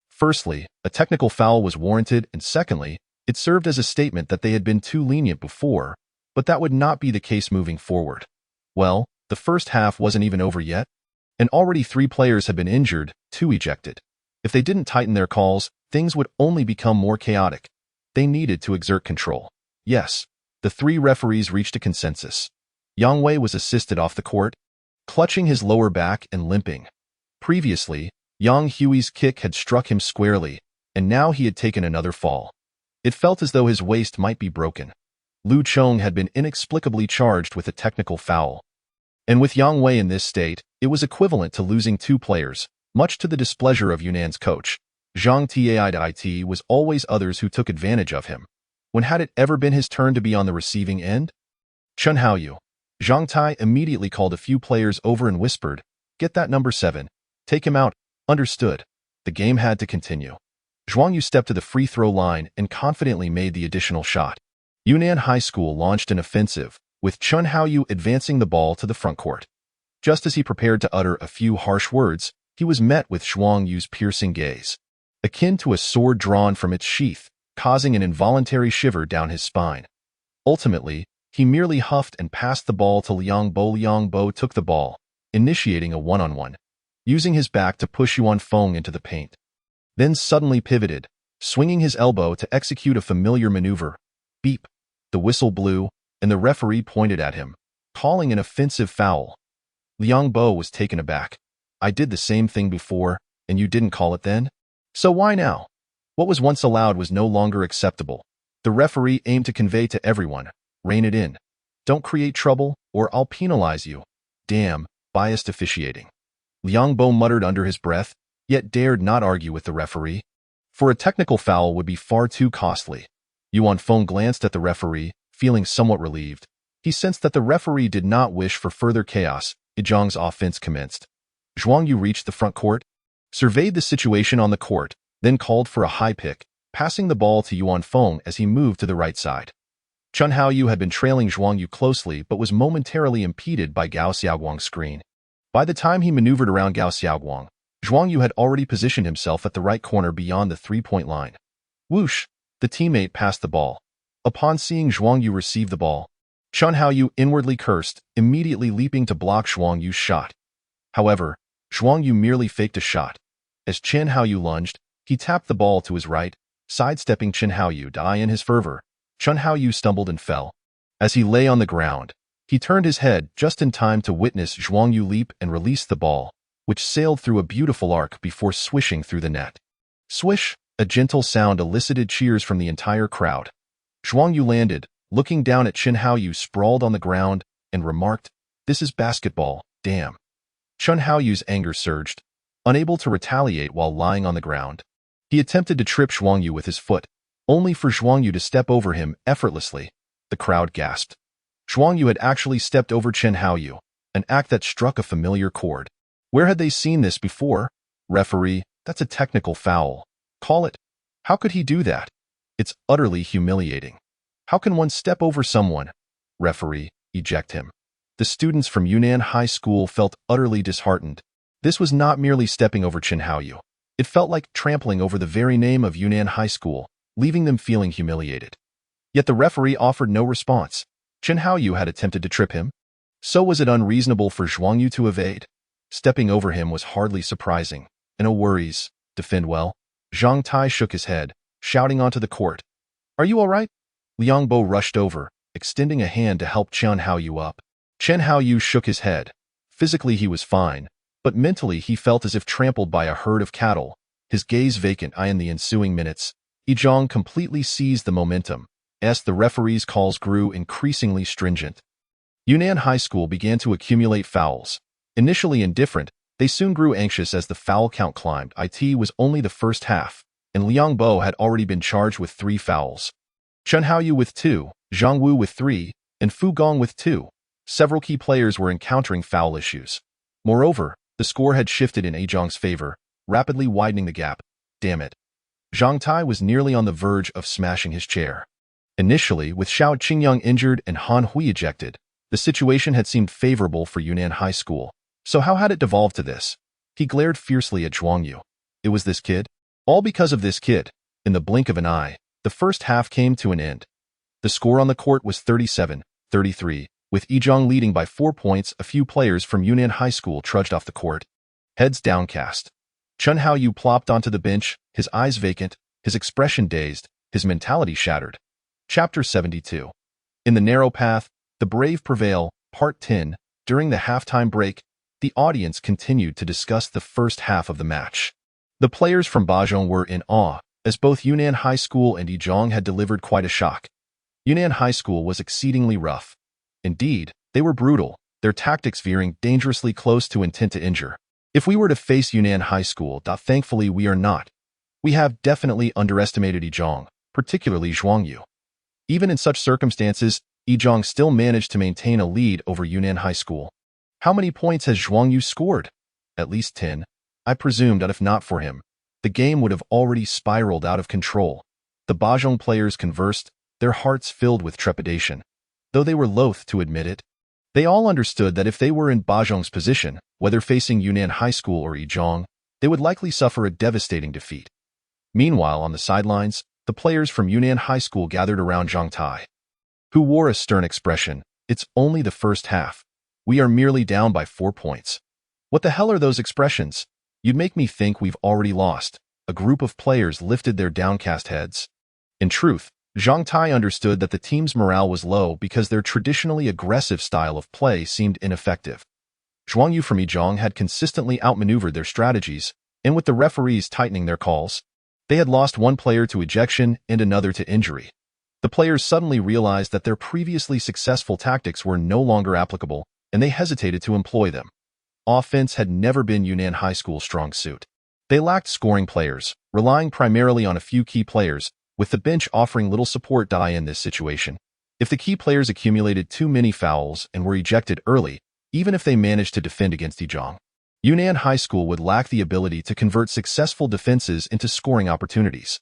Firstly, a technical foul was warranted, and secondly, it served as a statement that they had been too lenient before, but that would not be the case moving forward. Well, the first half wasn't even over yet, and already 3 players had been injured, 2 ejected. If they didn't tighten their calls, things would only become more chaotic. They needed to exert control. Yes, the 3 referees reached a consensus. Yang Wei was assisted off the court, clutching his lower back and limping. Previously, Yang Hui's kick had struck him squarely, and now he had taken another fall. It felt as though his waist might be broken. Lu Chong had been inexplicably charged with a technical foul. And with Yang Wei in this state, it was equivalent to losing 2 players, much to the displeasure of Yunnan's coach. Zhang Taid was always others who took advantage of him. When had it ever been his turn to be on the receiving end? Chun Haoyu. Zhang Tai immediately called a few players over and whispered, "Get that number 7. Take him out." Understood. The game had to continue. Zhuang Yu stepped to the free throw line and confidently made the additional shot. Yunnan High School launched an offensive, with Chun Haoyu advancing the ball to the front court. Just as he prepared to utter a few harsh words, he was met with Zhuang Yu's piercing gaze. Akin to a sword drawn from its sheath, causing an involuntary shiver down his spine. Ultimately, he merely huffed and passed the ball to Liang Bo. Liang Bo took the ball, initiating a one-on-one, using his back to push Yuan Feng into the paint. Then suddenly pivoted, swinging his elbow to execute a familiar maneuver. Beep! The whistle blew, and the referee pointed at him, calling an offensive foul. Liang Bo was taken aback. I did the same thing before, and you didn't call it then? So why now? What was once allowed was no longer acceptable. The referee aimed to convey to everyone, rein it in. Don't create trouble, or I'll penalize you. Damn, biased officiating. Liang Bo muttered under his breath, yet dared not argue with the referee. For a technical foul would be far too costly. Yuan Feng glanced at the referee, feeling somewhat relieved. He sensed that the referee did not wish for further chaos. Yizhang's offense commenced. Zhuang Yu reached the front court, surveyed the situation on the court, then called for a high pick, passing the ball to Yuan Feng as he moved to the right side. Chen Haoyu had been trailing Zhuang Yu closely but was momentarily impeded by Gao Xiaoguang's screen. By the time he maneuvered around Gao Xiaoguang, Zhuang Yu had already positioned himself at the right corner beyond the three-point line. Whoosh! The teammate passed the ball. Upon seeing Zhuang Yu receive the ball, Chen Haoyu inwardly cursed, immediately leaping to block Zhuang Yu's shot. However, Zhuang Yu merely faked a shot. As Chen Haoyu lunged, he tapped the ball to his right, sidestepping Chen Haoyu. In his fervor, Chen Haoyu stumbled and fell. As he lay on the ground, he turned his head just in time to witness Zhuang Yu leap and release the ball, which sailed through a beautiful arc before swishing through the net. Swish! A gentle sound elicited cheers from the entire crowd. Zhuang Yu landed, looking down at Chen Haoyu sprawled on the ground, and remarked, "This is basketball, damn." Chen Haoyu's anger surged. Unable to retaliate while lying on the ground, he attempted to trip Zhuang Yu with his foot, only for Zhuang Yu to step over him effortlessly. The crowd gasped. Zhuang Yu had actually stepped over Chen Haoyu, an act that struck a familiar chord. Where had they seen this before? Referee, that's a technical foul. Call it. How could he do that? It's utterly humiliating. How can one step over someone? Referee, eject him. The students from Yunnan High School felt utterly disheartened. This was not merely stepping over Chen Haoyu. It felt like trampling over the very name of Yunnan High School, leaving them feeling humiliated. Yet the referee offered no response. Chen Haoyu had attempted to trip him. So was it unreasonable for Zhuang Yu to evade? Stepping over him was hardly surprising. No worries. Defend well. Zhang Tai shook his head, shouting onto the court. Are you all right? Liang Bo rushed over, extending a hand to help Chen Haoyu up. Chen Haoyu shook his head. Physically he was fine, but mentally he felt as if trampled by a herd of cattle, his gaze vacant. In the ensuing minutes, Yizhang completely seized the momentum, as the referee's calls grew increasingly stringent. Yunnan High School began to accumulate fouls. Initially indifferent, they soon grew anxious as the foul count climbed. It was only the first half, and Liang Bo had already been charged with 3 fouls. Chen Haoyu with 2, Zhang Wu with 3, and Fu Gong with 2. Several key players were encountering foul issues. Moreover, the score had shifted in Yizhang's favor, rapidly widening the gap. Damn it. Zhang Tai was nearly on the verge of smashing his chair. Initially, with Xiao Qingyang injured and Han Hui ejected, the situation had seemed favorable for Yunnan High School. So how had it devolved to this? He glared fiercely at Zhuang Yu. It was this kid? All because of this kid. In the blink of an eye, the first half came to an end. The score on the court was 37-33, with Yizhang leading by 4 points. A few players from Yunnan High School trudged off the court, heads downcast. Chen Haoyu plopped onto the bench, his eyes vacant, his expression dazed, his mentality shattered. Chapter 72. In the narrow path, the brave prevail, Part 10. During the halftime break, the audience continued to discuss the first half of the match. The players from Bajong were in awe, as both Yunnan High School and Yizhang had delivered quite a shock. Yunnan High School was exceedingly rough. Indeed, they were brutal, their tactics veering dangerously close to intent to injure. If we were to face Yunnan High School, thankfully we are not. We have definitely underestimated Yizhang, particularly Zhuang Yu. Even in such circumstances, Yizhang still managed to maintain a lead over Yunnan High School. How many points has Zhuang Yu scored? At least 10. I presumed that if not for him, the game would have already spiraled out of control. The Bajong players conversed, their hearts filled with trepidation. Though they were loath to admit it, they all understood that if they were in Bajong's position, whether facing Yunnan High School or Yizhang, they would likely suffer a devastating defeat. Meanwhile, on the sidelines, the players from Yunnan High School gathered around Zhang Tai, who wore a stern expression. It's only the first half. We are merely down by 4 points. What the hell are those expressions? You'd make me think we've already lost. A group of players lifted their downcast heads. In truth, Zhang Tai understood that the team's morale was low because their traditionally aggressive style of play seemed ineffective. Zhuang Yu from Yizhong had consistently outmaneuvered their strategies, and with the referees tightening their calls, they had lost one player to ejection and another to injury. The players suddenly realized that their previously successful tactics were no longer applicable, and they hesitated to employ them. Offense had never been Yunnan High School's strong suit. They lacked scoring players, relying primarily on a few key players, with the bench offering little support in this situation. If the key players accumulated too many fouls and were ejected early, even if they managed to defend against Yizhong, Yunnan High School would lack the ability to convert successful defenses into scoring opportunities.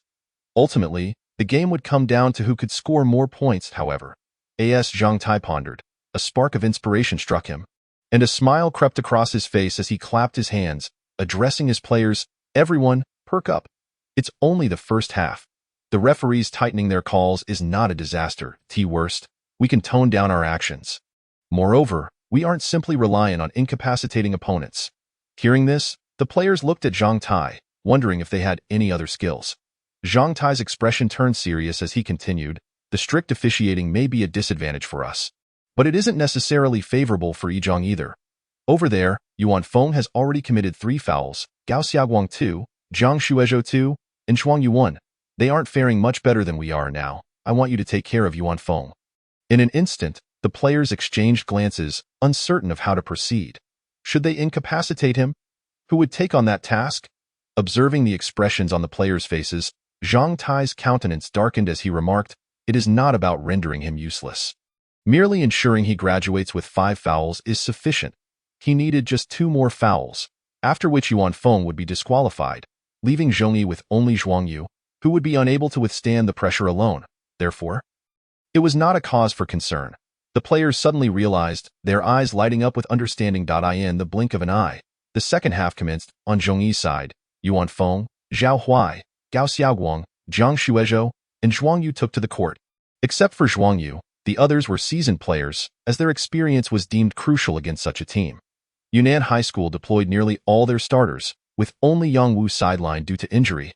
Ultimately, the game would come down to who could score more points, however. Zhang Tai pondered. A spark of inspiration struck him, and a smile crept across his face as he clapped his hands, addressing his players. Everyone, perk up. It's only the first half. The referees tightening their calls is not a disaster. Worst, we can tone down our actions. Moreover, we aren't simply reliant on incapacitating opponents. Hearing this, the players looked at Zhang Tai, wondering if they had any other skills. Zhang Tai's expression turned serious as he continued, the strict officiating may be a disadvantage for us, but it isn't necessarily favorable for Yizhong either. Over there, Yuan Feng has already committed 3 fouls, Gao Xiaoguang 2, Zhang Shuezhou 2, and Zhuang Yu 1. They aren't faring much better than we are now. I want you to take care of Yuan Feng. In an instant, the players exchanged glances, uncertain of how to proceed. Should they incapacitate him? Who would take on that task? Observing the expressions on the players' faces, Zhang Tai's countenance darkened as he remarked, it is not about rendering him useless. Merely ensuring he graduates with 5 fouls is sufficient. He needed just 2 more fouls, after which Yuan Feng would be disqualified, leaving Zhong Yi with only Zhuang Yu, who would be unable to withstand the pressure alone. Therefore, it was not a cause for concern. The players suddenly realized, their eyes lighting up with understanding. In the blink of an eye, the second half commenced. On Zhong Yi's side, Yuan Feng, Zhao Huai, Gao Xiaoguang, Zhang Shuezhou, and Zhuang Yu took to the court. Except for Zhuang Yu, the others were seasoned players, as their experience was deemed crucial against such a team. Yunnan High School deployed nearly all their starters, with only Yang Wu sidelined due to injury.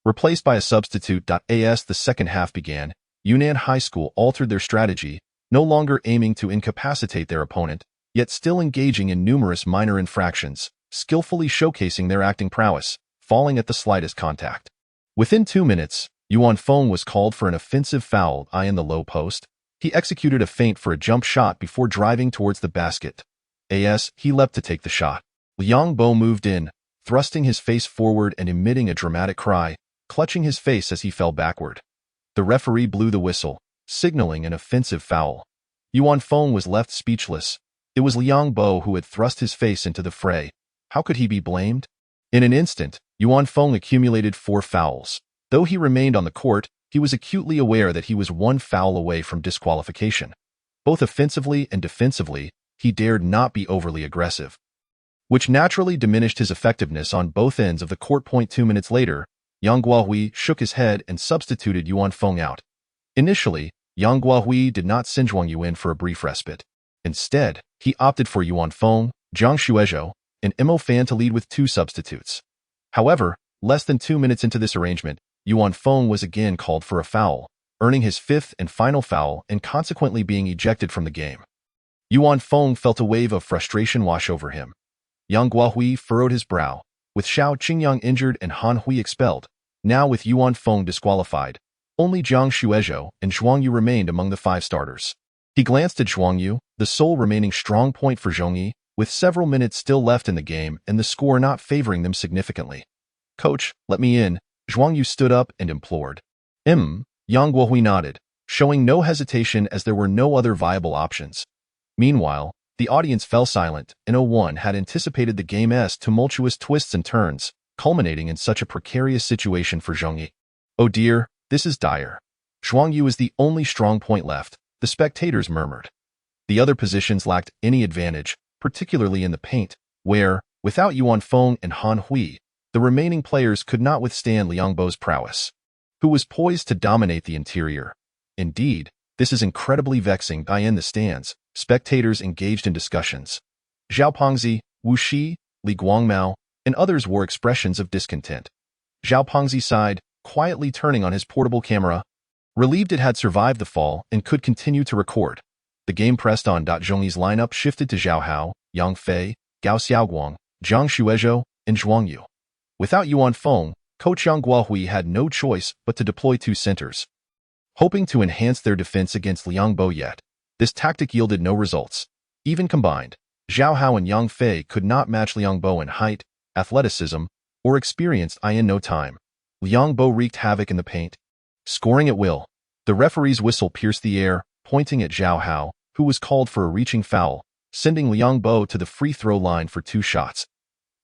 Replaced by a substitute. As the second half began, Yunnan High School altered their strategy, no longer aiming to incapacitate their opponent, yet still engaging in numerous minor infractions, skillfully showcasing their acting prowess, falling at the slightest contact. Within 2 minutes, Yuan Feng was called for an offensive foul in the low post. He executed a feint for a jump shot before driving towards the basket. He leapt to take the shot. Liang Bo moved in, thrusting his face forward and emitting a dramatic cry, clutching his face as he fell backward. The referee blew the whistle, signaling an offensive foul. Yuan Feng was left speechless. It was Liang Bo who had thrust his face into the fray. How could he be blamed? In an instant, Yuan Feng accumulated 4 fouls. Though he remained on the court, he was acutely aware that he was 1 foul away from disqualification. Both offensively and defensively, he dared not be overly aggressive, which naturally diminished his effectiveness on both ends of the court. 2 minutes later, Yang Guohui shook his head and substituted Yuan Feng out. Initially, Yang Guohui did not send Zhuang Yu in for a brief respite. Instead, he opted for Yuan Feng, Zhang Shuezhou, and Mo Fan to lead with 2 substitutes. However, less than 2 minutes into this arrangement, Yuan Feng was again called for a foul, earning his 5th and final foul and consequently being ejected from the game. Yuan Feng felt a wave of frustration wash over him. Yang Guohui furrowed his brow. With Xiao Qingyang injured and Han Hui expelled, now with Yuan Feng disqualified, only Zhang Shuezhou and Zhuang Yu remained among the 5 starters. He glanced at Zhuang Yu, the sole remaining strong point for Zhong Yi, with several minutes still left in the game and the score not favoring them significantly. Coach, let me in, Zhuang Yu stood up and implored. Yang Guohui nodded, showing no hesitation as there were no other viable options. Meanwhile, the audience fell silent, and one had anticipated the game's tumultuous twists and turns, culminating in such a precarious situation for Zhong Yi. Oh dear, this is dire. Zhuang Yu is the only strong point left, the spectators murmured. The other positions lacked any advantage, particularly in the paint, where, without Yuan Feng and Han Hui, the remaining players could not withstand Liang Bo's prowess. who was poised to dominate the interior. Indeed, this is incredibly vexing. In the stands, spectators engaged in discussions. Zhao Pengzi, Wu Shi, Li Guangmao, and others wore expressions of discontent. Zhao Pengzi sighed, quietly turning on his portable camera, relieved it had survived the fall and could continue to record. The game pressed on. Zhong Yi's lineup shifted to Zhao Hao, Yang Fei, Gao Xiaoguang, Zhang Shuizhou, and Zhuang Yu. Without Yuan Feng, coach Yang Guohui had no choice but to deploy two centers. Hoping to enhance their defense against Liang Bo yet, this tactic yielded no results. Even combined, Zhao Hao and Yang Fei could not match Liang Bo in height, athleticism, or experience. In no time, Liang Bo wreaked havoc in the paint, scoring at will. The referee's whistle pierced the air, pointing at Zhao Hao, who was called for a reaching foul, sending Liang Bo to the free throw line for 2 shots.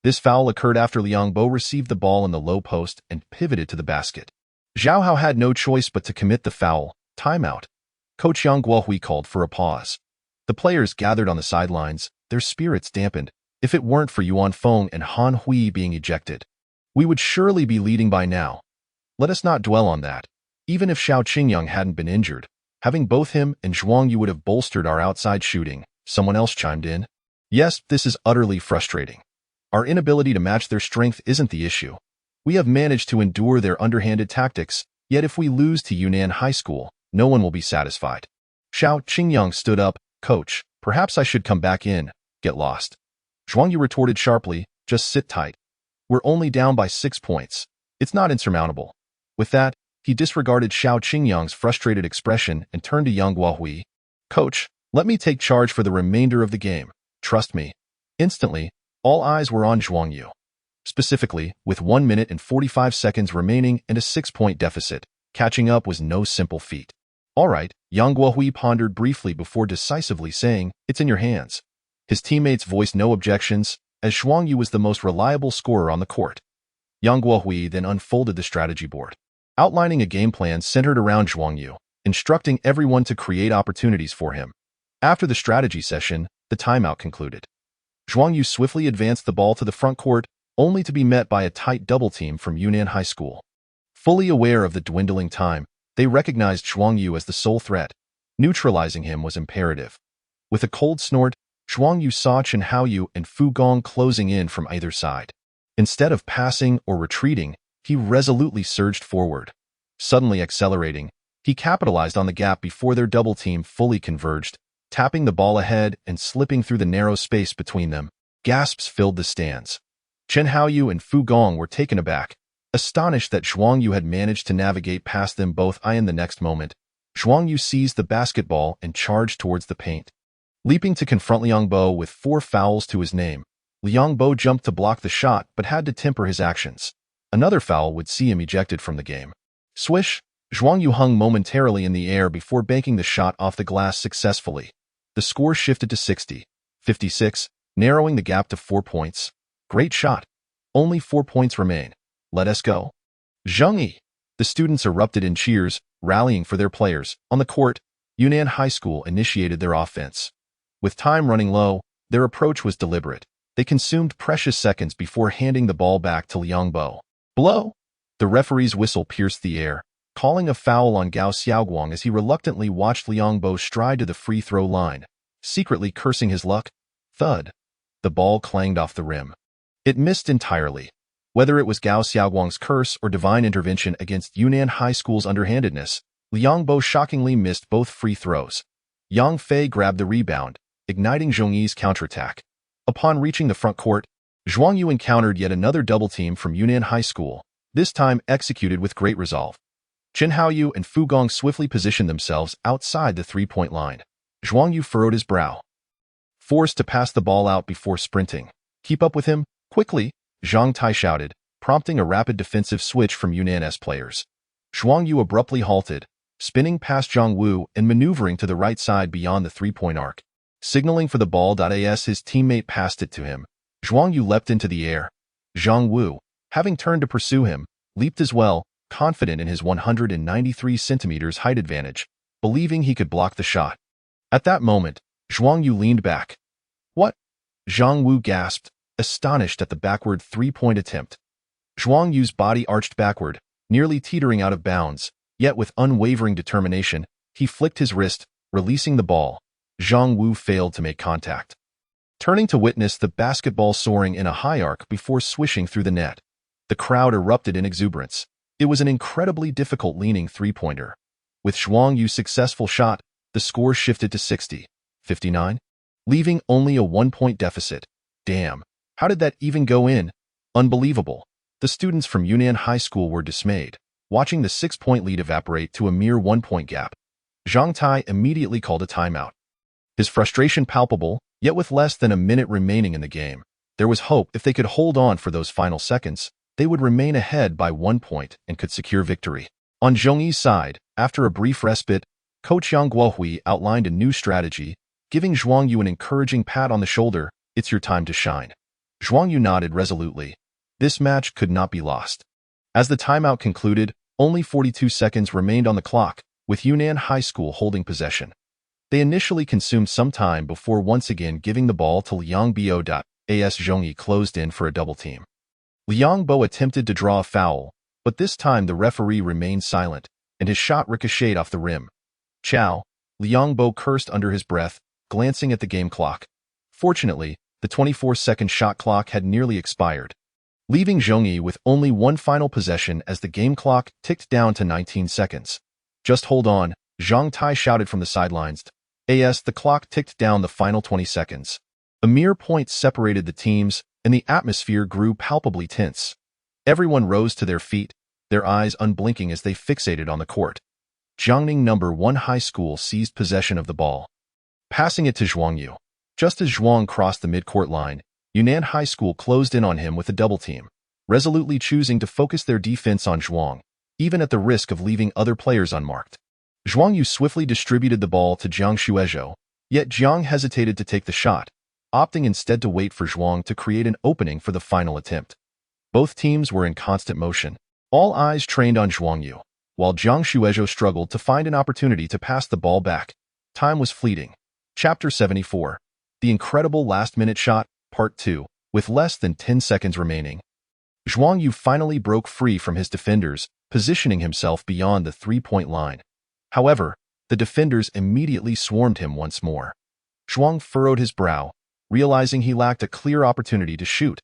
This foul occurred after Liang Bo received the ball in the low post and pivoted to the basket. Zhao Hao had no choice but to commit the foul. Timeout. Coach Yang Guohui called for a pause. The players gathered on the sidelines, their spirits dampened. If it weren't for Yuan Feng and Han Hui being ejected, we would surely be leading by now. Let us not dwell on that. Even if Xiao Qingyang hadn't been injured, having both him and Zhuang Yu would have bolstered our outside shooting. Someone else chimed in. Yes, this is utterly frustrating. Our inability to match their strength isn't the issue. We have managed to endure their underhanded tactics, yet if we lose to Yunnan High School, no one will be satisfied. Xiao Qingyang stood up. Coach, perhaps I should come back in. Get lost. Zhuang Yu retorted sharply, just sit tight. We're only down by 6 points. It's not insurmountable. With that, he disregarded Xiao Qingyang's frustrated expression and turned to Yang Guohui. Coach, let me take charge for the remainder of the game. Trust me. Instantly, all eyes were on Zhuang Yu. Specifically, with 1 minute and 45 seconds remaining and a 6-point deficit, catching up was no simple feat. All right, Yang Guohui pondered briefly before decisively saying, it's in your hands. His teammates voiced no objections, as Zhuang Yu was the most reliable scorer on the court. Yang Guohui then unfolded the strategy board, outlining a game plan centered around Zhuang Yu, instructing everyone to create opportunities for him. After the strategy session, the timeout concluded. Zhuang Yu swiftly advanced the ball to the front court, only to be met by a tight double team from Yunnan High School. Fully aware of the dwindling time, they recognized Zhuang Yu as the sole threat. Neutralizing him was imperative. With a cold snort, Zhuang Yu saw Chen Haoyu and Fu Gong closing in from either side. Instead of passing or retreating, he resolutely surged forward. Suddenly accelerating, he capitalized on the gap before their double team fully converged, tapping the ball ahead and slipping through the narrow space between them. Gasps filled the stands. Chen Haoyu and Fu Gong were taken aback, astonished that Zhuang Yu had managed to navigate past them both. In the next moment, Zhuang Yu seized the basketball and charged towards the paint. Leaping to confront Liang Bo with 4 fouls to his name, Liang Bo jumped to block the shot but had to temper his actions. Another foul would see him ejected from the game. Swish! Zhuang Yu hung momentarily in the air before banking the shot off the glass successfully. The score shifted to 60-56, narrowing the gap to 4 points. Great shot. Only 4 points remain. Let us go. Zheng Yi. The students erupted in cheers, rallying for their players. On the court, Yunnan High School initiated their offense. With time running low, their approach was deliberate. They consumed precious seconds before handing the ball back to Liang Bo. Blow! The referee's whistle pierced the air, calling a foul on Gao Xiaoguang as he reluctantly watched Liang Bo stride to the free throw line, secretly cursing his luck. Thud. The ball clanged off the rim. It missed entirely. Whether it was Gao Xiaoguang's curse or divine intervention against Yunnan High School's underhandedness, Liang Bo shockingly missed both free throws. Yang Fei grabbed the rebound, igniting Zhong Yi's counterattack. Upon reaching the front court, Zhuang Yu encountered yet another double team from Yunnan High School, this time executed with great resolve. Chen Haoyu and Fu Gong swiftly positioned themselves outside the 3-point line. Zhuang Yu furrowed his brow, forced to pass the ball out before sprinting. Keep up with him, quickly, Zhang Tai shouted, prompting a rapid defensive switch from Yunnan's players. Zhuang Yu abruptly halted, spinning past Zhang Wu and maneuvering to the right side beyond the 3-point arc. Signaling for the ball as his teammate passed it to him, Zhuang Yu leapt into the air. Zhang Wu, having turned to pursue him, leaped as well, confident in his 193 centimeters height advantage, believing he could block the shot. At that moment, Zhuang Yu leaned back. What? Zhang Wu gasped, astonished at the backward 3-point attempt. Zhuang Yu's body arched backward, nearly teetering out of bounds, yet with unwavering determination, he flicked his wrist, releasing the ball. Zhuang Yu failed to make contact, turning to witness the basketball soaring in a high arc before swishing through the net. The crowd erupted in exuberance. It was an incredibly difficult leaning three-pointer. With Zhuang Yu's successful shot, the score shifted to 60-59, leaving only a 1-point deficit. Damn, how did that even go in? Unbelievable. The students from Yunnan High School were dismayed, watching the 6-point lead evaporate to a mere 1-point gap. Zhang Tai immediately called a timeout. His frustration palpable, yet with less than a minute remaining in the game. There was hope if they could hold on for those final seconds, they would remain ahead by 1 point and could secure victory. On Zhongyi's side, after a brief respite, Coach Yang Guohui outlined a new strategy, giving Zhuang Yu an encouraging pat on the shoulder. It's your time to shine. Zhuang Yu nodded resolutely. This match could not be lost. As the timeout concluded, only 42 seconds remained on the clock, with Yunnan High School holding possession. They initially consumed some time before once again giving the ball to Liang Bo. As Zhongyi closed in for a double team. Liang Bo attempted to draw a foul, but this time the referee remained silent, and his shot ricocheted off the rim. Chow, Liang Bo cursed under his breath, glancing at the game clock. Fortunately, the 24-second shot clock had nearly expired, leaving Zhongyi with only one final possession as the game clock ticked down to 19 seconds. Just hold on, Zhang Tai shouted from the sidelines. As the clock ticked down the final 20 seconds. A mere point separated the teams, and the atmosphere grew palpably tense. Everyone rose to their feet, their eyes unblinking as they fixated on the court. Jiangning No. 1 High School seized possession of the ball, passing it to Zhuang Yu. Just as Zhuang crossed the midcourt line, Yunnan High School closed in on him with a double team, resolutely choosing to focus their defense on Zhuang, even at the risk of leaving other players unmarked. Zhuang Yu swiftly distributed the ball to Jiang Shuizhou, yet Jiang hesitated to take the shot, opting instead to wait for Zhuang to create an opening for the final attempt. Both teams were in constant motion, all eyes trained on Zhuang Yu, while Jiang Shuizhou struggled to find an opportunity to pass the ball back. Time was fleeting. Chapter 74. The Incredible Last-Minute Shot, Part 2, with less than 10 seconds remaining. Zhuang Yu finally broke free from his defenders, positioning himself beyond the three-point line. However, the defenders immediately swarmed him once more. Zhuang furrowed his brow, realizing he lacked a clear opportunity to shoot.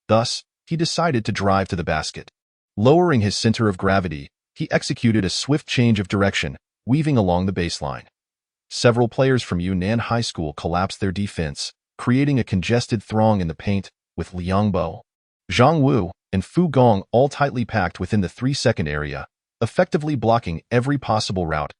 Thus, he decided to drive to the basket. Lowering his center of gravity, he executed a swift change of direction, weaving along the baseline. Several players from Yunnan High School collapsed their defense, creating a congested throng in the paint, with Liang Bo, Zhang Wu, and Fu Gong all tightly packed within the 3-second area, effectively blocking every possible route.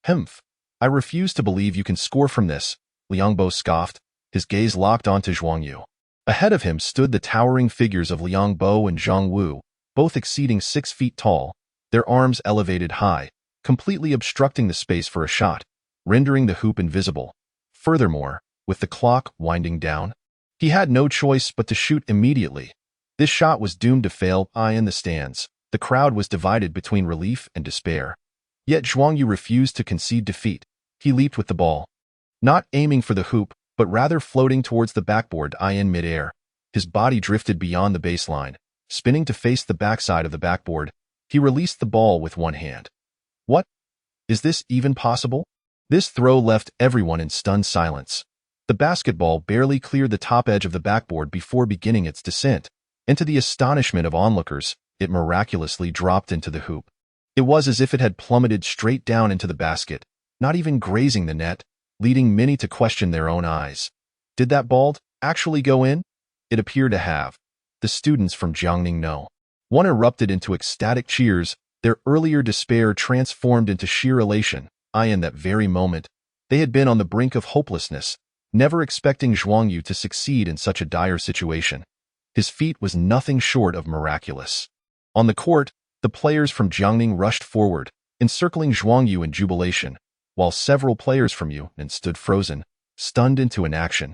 Humph, I refuse to believe you can score from this, Liang Bo scoffed, his gaze locked onto Zhuang Yu. Ahead of him stood the towering figures of Liang Bo and Zhang Wu, both exceeding 6 feet tall, their arms elevated high, completely obstructing the space for a shot, rendering the hoop invisible. Furthermore, with the clock winding down, he had no choice but to shoot immediately. This shot was doomed to fail. In the stands, the crowd was divided between relief and despair. Yet Zhuang Yu refused to concede defeat. He leaped with the ball, not aiming for the hoop, but rather floating towards the backboard in midair. His body drifted beyond the baseline, spinning to face the backside of the backboard. He released the ball with one hand. What? Is this even possible? This throw left everyone in stunned silence. The basketball barely cleared the top edge of the backboard before beginning its descent, and to the astonishment of onlookers, it miraculously dropped into the hoop. It was as if it had plummeted straight down into the basket, not even grazing the net, leading many to question their own eyes. Did that ball actually go in? It appeared to have. The students from Jiangning No. 1 erupted into ecstatic cheers, their earlier despair transformed into sheer elation. In that very moment, they had been on the brink of hopelessness, never expecting Zhuang Yu to succeed in such a dire situation. His feat was nothing short of miraculous. On the court, the players from Jiangning rushed forward, encircling Zhuang Yu in jubilation, while several players from Yunnan stood frozen, stunned into inaction.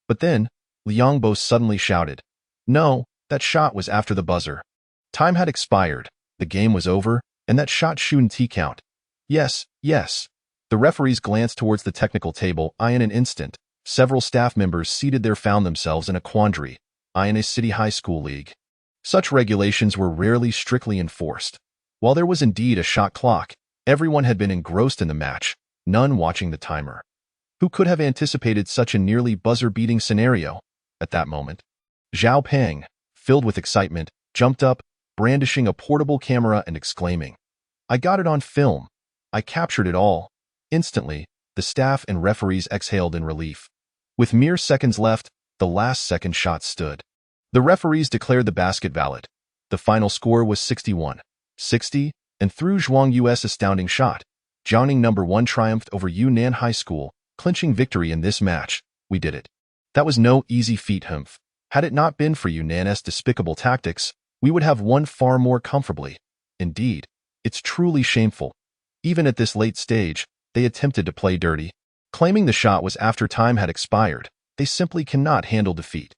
But then, Liang Bo suddenly shouted, "No, that shot was after the buzzer. Time had expired, the game was over, and that shot shouldn't count." Yes, yes. The referees glanced towards the technical table. In an instant, several staff members seated there found themselves in a quandary. In a city high school league, such regulations were rarely strictly enforced. While there was indeed a shot clock, everyone had been engrossed in the match, none watching the timer. Who could have anticipated such a nearly buzzer-beating scenario? At that moment, Zhao Peng, filled with excitement, jumped up, brandishing a portable camera and exclaiming, "I got it on film. I captured it all." Instantly, the staff and referees exhaled in relief. With mere seconds left, the last second shot stood. The referees declared the basket valid. The final score was 61-60, and through Zhuang Yu's astounding shot, Jiangning number 1 triumphed over Yunnan High School, clinching victory in this match. "We did it. That was no easy feat, humph. Had it not been for Yunnan's despicable tactics, we would have won far more comfortably. Indeed, it's truly shameful. Even at this late stage, they attempted to play dirty, claiming the shot was after time had expired. They simply cannot handle defeat."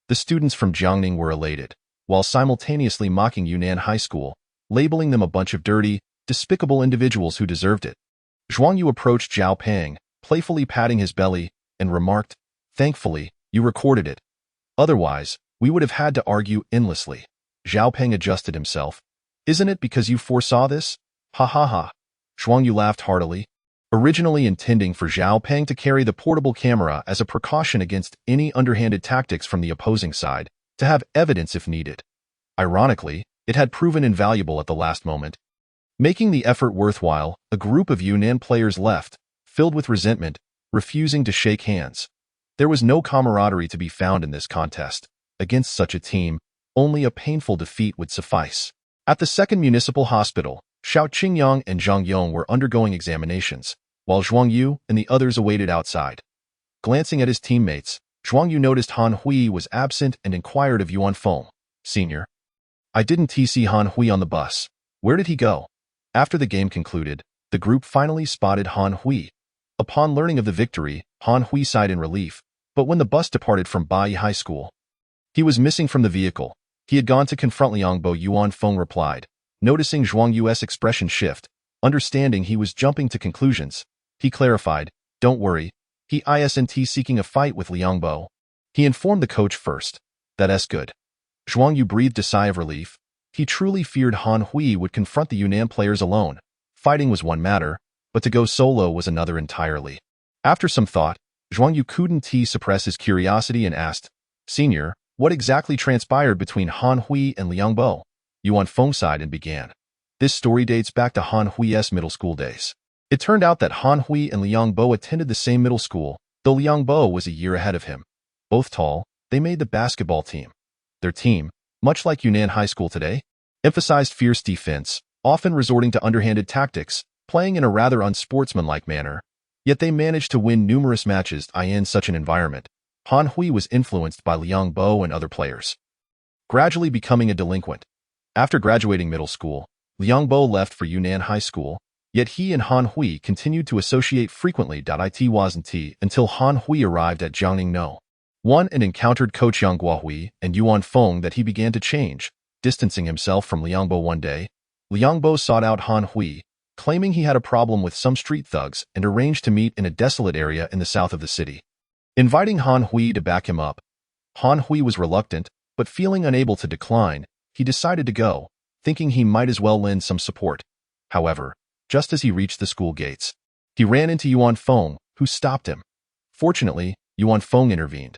The students from Jiangning were elated, while simultaneously mocking Yunnan High School, labeling them a bunch of dirty, despicable individuals who deserved it. Zhuang Yu approached Zhao Peng, playfully patting his belly, and remarked, "Thankfully, you recorded it. Otherwise, we would have had to argue endlessly." Zhao Peng adjusted himself. "Isn't it because you foresaw this? Ha ha ha." Zhuang Yu laughed heartily, originally intending for Zhao Peng to carry the portable camera as a precaution against any underhanded tactics from the opposing side, to have evidence if needed. Ironically, it had proven invaluable at the last moment. Making the effort worthwhile, a group of Yunnan players left, filled with resentment, refusing to shake hands. There was no camaraderie to be found in this contest. Against such a team, only a painful defeat would suffice. At the second municipal hospital, Xiao Qingyang and Zhang Yong were undergoing examinations, while Zhuang Yu and the others awaited outside. Glancing at his teammates, Zhuang Yu noticed Han Hui was absent and inquired of Yuan Feng, "Senior, I didn't see Han Hui on the bus. Where did he go?" After the game concluded, the group finally spotted Han Hui. Upon learning of the victory, Han Hui sighed in relief, but when the bus departed from Bai High School, he was missing from the vehicle. He had gone to confront Liangbo. Yuan Feng replied. Noticing Zhuang Yu's expression shift, understanding he was jumping to conclusions, he clarified, "Don't worry, he isn't seeking a fight with Liangbo." He informed the coach first. "That's good." Zhuang Yu breathed a sigh of relief. He truly feared Han Hui would confront the Yunnan players alone. Fighting was one matter, but to go solo was another entirely. After some thought, Zhuang Yu couldn't suppress his curiosity and asked, "Senior, what exactly transpired between Han Hui and Liangbo?" Yuan Feng sighed and began. This story dates back to Han Hui's middle school days. It turned out that Han Hui and Liangbo attended the same middle school, though Liangbo was a year ahead of him. Both tall, they made the basketball team. Their team, much like Yunnan High School today, emphasized fierce defense, often resorting to underhanded tactics, playing in a rather unsportsmanlike manner. Yet they managed to win numerous matches in such an environment. Han Hui was influenced by Liangbo and other players, gradually becoming a delinquent. After graduating middle school, Liangbo left for Yunnan High School, yet he and Han Hui continued to associate frequently. It wasn't until Han Hui arrived at Jiangning No. 1 and encountered Coach Yang Guohui and Yuan Feng that he began to change, distancing himself from Liangbo one day. Liangbo sought out Han Hui, claiming he had a problem with some street thugs and arranged to meet in a desolate area in the south of the city. Inviting Han Hui to back him up, Han Hui was reluctant, but feeling unable to decline, he decided to go, thinking he might as well lend some support. However, just as he reached the school gates, he ran into Yuan Feng, who stopped him. Fortunately, Yuan Feng intervened.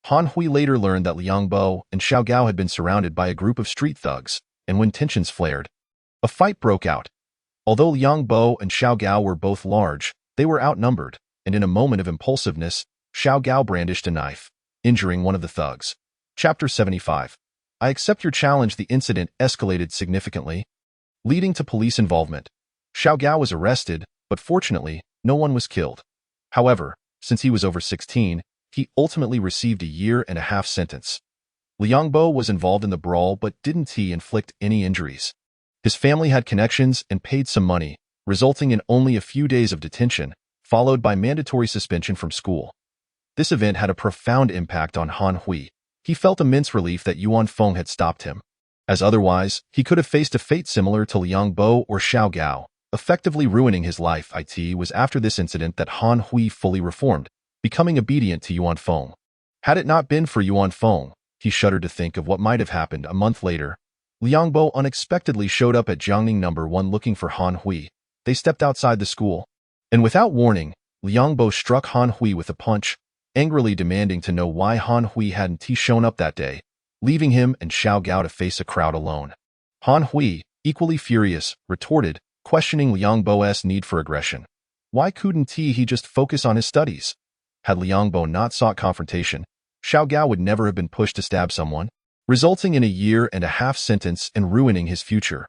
Han Hui later learned that Liangbo and Xiao Gao had been surrounded by a group of street thugs, and when tensions flared, a fight broke out. Although Liangbo and Xiao Gao were both large, they were outnumbered, and in a moment of impulsiveness, Xiao Gao brandished a knife, injuring one of the thugs. Chapter 75. I accept your challenge. The incident escalated significantly, leading to police involvement. Xiao Gao was arrested, but fortunately, no one was killed. However, since he was over 16, he ultimately received a 1.5-year sentence. Liangbo was involved in the brawl but didn't inflict any injuries. His family had connections and paid some money, resulting in only a few days of detention, followed by mandatory suspension from school. This event had a profound impact on Han Hui. He felt immense relief that Yuan Feng had stopped him, as otherwise, he could have faced a fate similar to Liangbo or Xiao Gao, effectively ruining his life. It was after this incident that Han Hui fully reformed, becoming obedient to Yuan Feng. Had it not been for Yuan Feng, he shuddered to think of what might have happened a month later. Liang Bo unexpectedly showed up at Jiangning number 1 looking for Han Hui. They stepped outside the school, and without warning, Liang Bo struck Han Hui with a punch, angrily demanding to know why Han Hui hadn't shown up that day, leaving him and Xiao Gao to face a crowd alone. Han Hui, equally furious, retorted, questioning Liang Bo's need for aggression. Why couldn't he just focus on his studies? Had Liang Bo not sought confrontation, Xiao Gao would never have been pushed to stab someone, resulting in a 1.5-year sentence and ruining his future.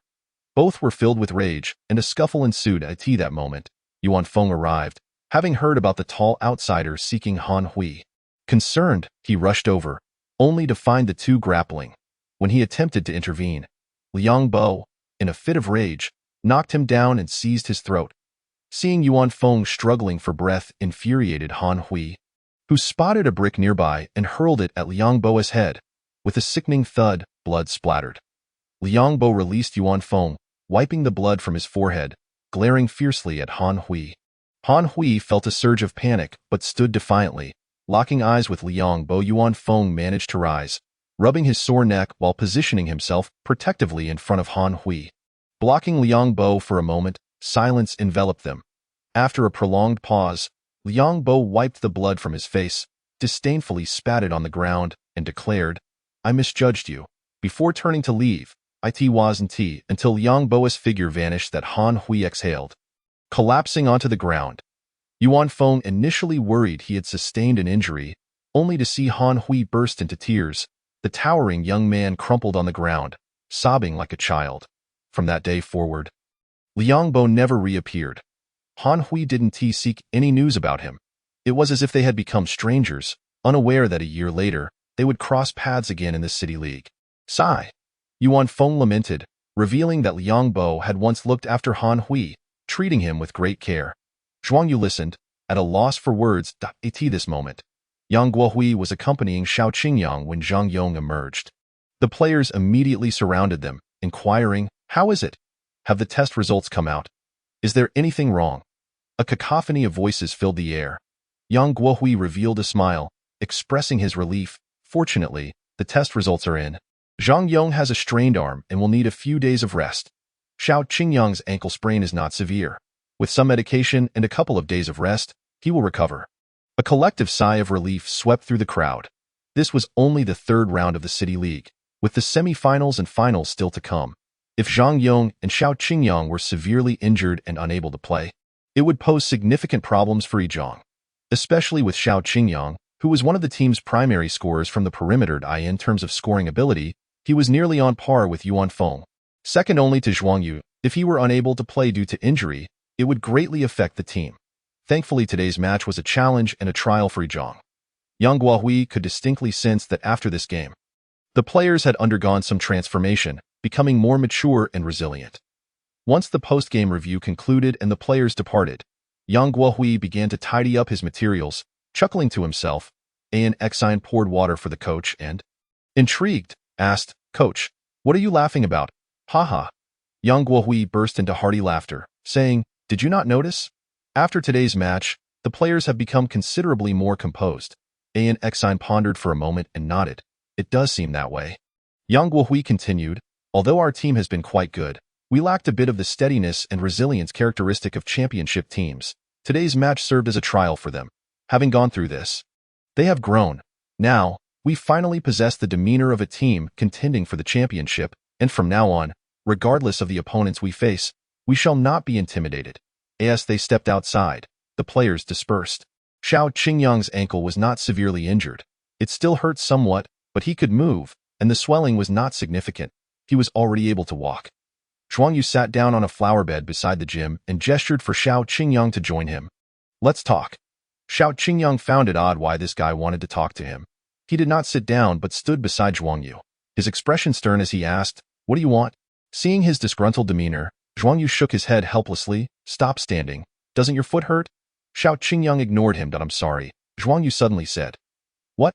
Both were filled with rage, and a scuffle ensued at that moment. Yuan Feng arrived, having heard about the tall outsider seeking Han Hui. Concerned, he rushed over, only to find the two grappling. When he attempted to intervene, Liang Bo, in a fit of rage, knocked him down and seized his throat. Seeing Yuan Feng struggling for breath infuriated Han Hui, who spotted a brick nearby and hurled it at Liang Bo's head. With a sickening thud, blood splattered. Liang Bo released Yuan Feng, wiping the blood from his forehead, glaring fiercely at Han Hui. Han Hui felt a surge of panic but stood defiantly. Locking eyes with Liang Bo, Yuan Feng managed to rise, rubbing his sore neck while positioning himself protectively in front of Han Hui. Blocking Liang Bo for a moment, silence enveloped them. After a prolonged pause, Liang Bo wiped the blood from his face, disdainfully spat it on the ground, and declared, "I misjudged you." Before turning to leave, it wasn't until Liang Bo's figure vanished that Han Hui exhaled, collapsing onto the ground. Yuan Feng initially worried he had sustained an injury, only to see Han Hui burst into tears. The towering young man crumpled on the ground, sobbing like a child. From that day forward, Liang Bo never reappeared. Han Hui didn't seek any news about him. It was as if they had become strangers, unaware that a year later, they would cross paths again in the City League. Sigh. Yuan Feng lamented, revealing that Liang Bo had once looked after Han Hui, treating him with great care. Zhuang Yu listened, at a loss for words. At this moment, Yang Guohui was accompanying Xiao Qingyang when Zhang Yong emerged. The players immediately surrounded them, inquiring, "How is it? Have the test results come out? Is there anything wrong?" A cacophony of voices filled the air. Yang Guohui revealed a smile, expressing his relief. "Fortunately, the test results are in. Zhang Yong has a strained arm and will need a few days of rest. Xiao Qingyang's ankle sprain is not severe. With some medication and a couple of days of rest, he will recover." A collective sigh of relief swept through the crowd. This was only the third round of the City League, with the semi-finals and finals still to come. If Zhang Yong and Xiao Qingyang were severely injured and unable to play, it would pose significant problems for Yizhang, especially with Xiao Qingyang, who was one of the team's primary scorers from the perimeter. In terms of scoring ability, he was nearly on par with Yuan Feng, second only to Zhuang Yu. If he were unable to play due to injury, it would greatly affect the team. Thankfully, today's match was a challenge and a trial for Yizhang. Yang Guohui could distinctly sense that after this game, the players had undergone some transformation, becoming more mature and resilient. Once the post-game review concluded and the players departed, Yang Guohui began to tidy up his materials, chuckling to himself. An Exine poured water for the coach and, intrigued, asked, "Coach, what are you laughing about?" "Haha." Yang Guohui burst into hearty laughter, saying, "Did you not notice? After today's match, the players have become considerably more composed." An Exine pondered for a moment and nodded. "It does seem that way." Yang Guohui continued, "Although our team has been quite good, we lacked a bit of the steadiness and resilience characteristic of championship teams. Today's match served as a trial for them. Having gone through this, they have grown. Now, we finally possess the demeanor of a team contending for the championship, and from now on, regardless of the opponents we face, we shall not be intimidated." As they stepped outside, the players dispersed. Xiao Qingyang's ankle was not severely injured. It still hurt somewhat, but he could move, and the swelling was not significant. He was already able to walk. Zhuang Yu sat down on a flower bed beside the gym and gestured for Xiao Qingyang to join him. "Let's talk." Xiao Qingyang found it odd why this guy wanted to talk to him. He did not sit down but stood beside Zhuang Yu, his expression stern as he asked, "What do you want?" Seeing his disgruntled demeanor, Zhuang Yu shook his head helplessly. "Stop standing. Doesn't your foot hurt?" Xiao Qingyang ignored him. "I'm sorry," Zhuang Yu suddenly said. "What?"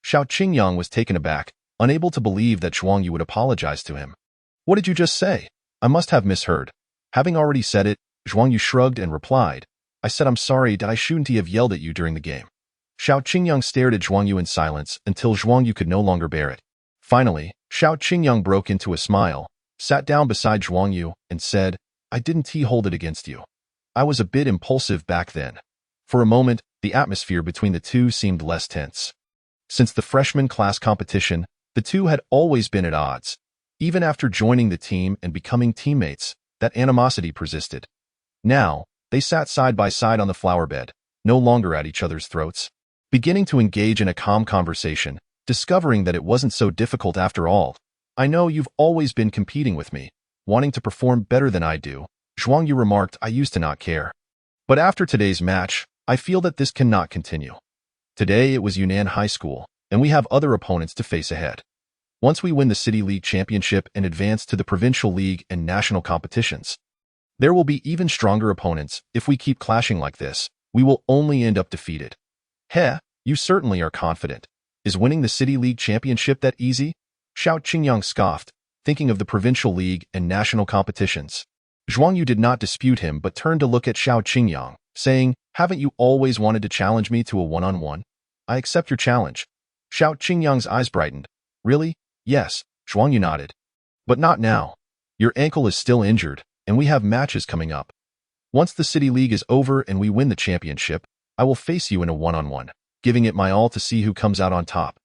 Xiao Qingyang was taken aback, unable to believe that Zhuang Yu would apologize to him. "What did you just say? I must have misheard." Having already said it, Zhuang Yu shrugged and replied, "I said I'm sorry. I shouldn't have yelled at you during the game." Xiao Qingyang stared at Zhuang Yu in silence until Zhuang Yu could no longer bear it. Finally, Xiao Qingyang broke into a smile, sat down beside Zhuang Yu, and said, I didn't hold it against you. I was a bit impulsive back then. For a moment, the atmosphere between the two seemed less tense. Since the freshman class competition, the two had always been at odds. Even after joining the team and becoming teammates, that animosity persisted. Now, they sat side by side on the flower bed, no longer at each other's throats, beginning to engage in a calm conversation, discovering that it wasn't so difficult after all. I know you've always been competing with me, wanting to perform better than I do, Zhuang Yu remarked. I used to not care. But after today's match, I feel that this cannot continue. Today it was Yunnan High School, and we have other opponents to face ahead. Once we win the City League Championship and advance to the Provincial League and national competitions, there will be even stronger opponents. If we keep clashing like this, we will only end up defeated. Heh, you certainly are confident. Is winning the City League Championship that easy? Xiao Qingyang scoffed, thinking of the Provincial League and national competitions. Zhuang Yu did not dispute him but turned to look at Xiao Qingyang, saying, haven't you always wanted to challenge me to a one-on-one? I accept your challenge. Xiao Qingyang's eyes brightened. Really? Yes, Zhuang Yu nodded. But not now. Your ankle is still injured, and we have matches coming up. Once the City League is over and we win the championship, I will face you in a one-on-one, giving it my all to see who comes out on top.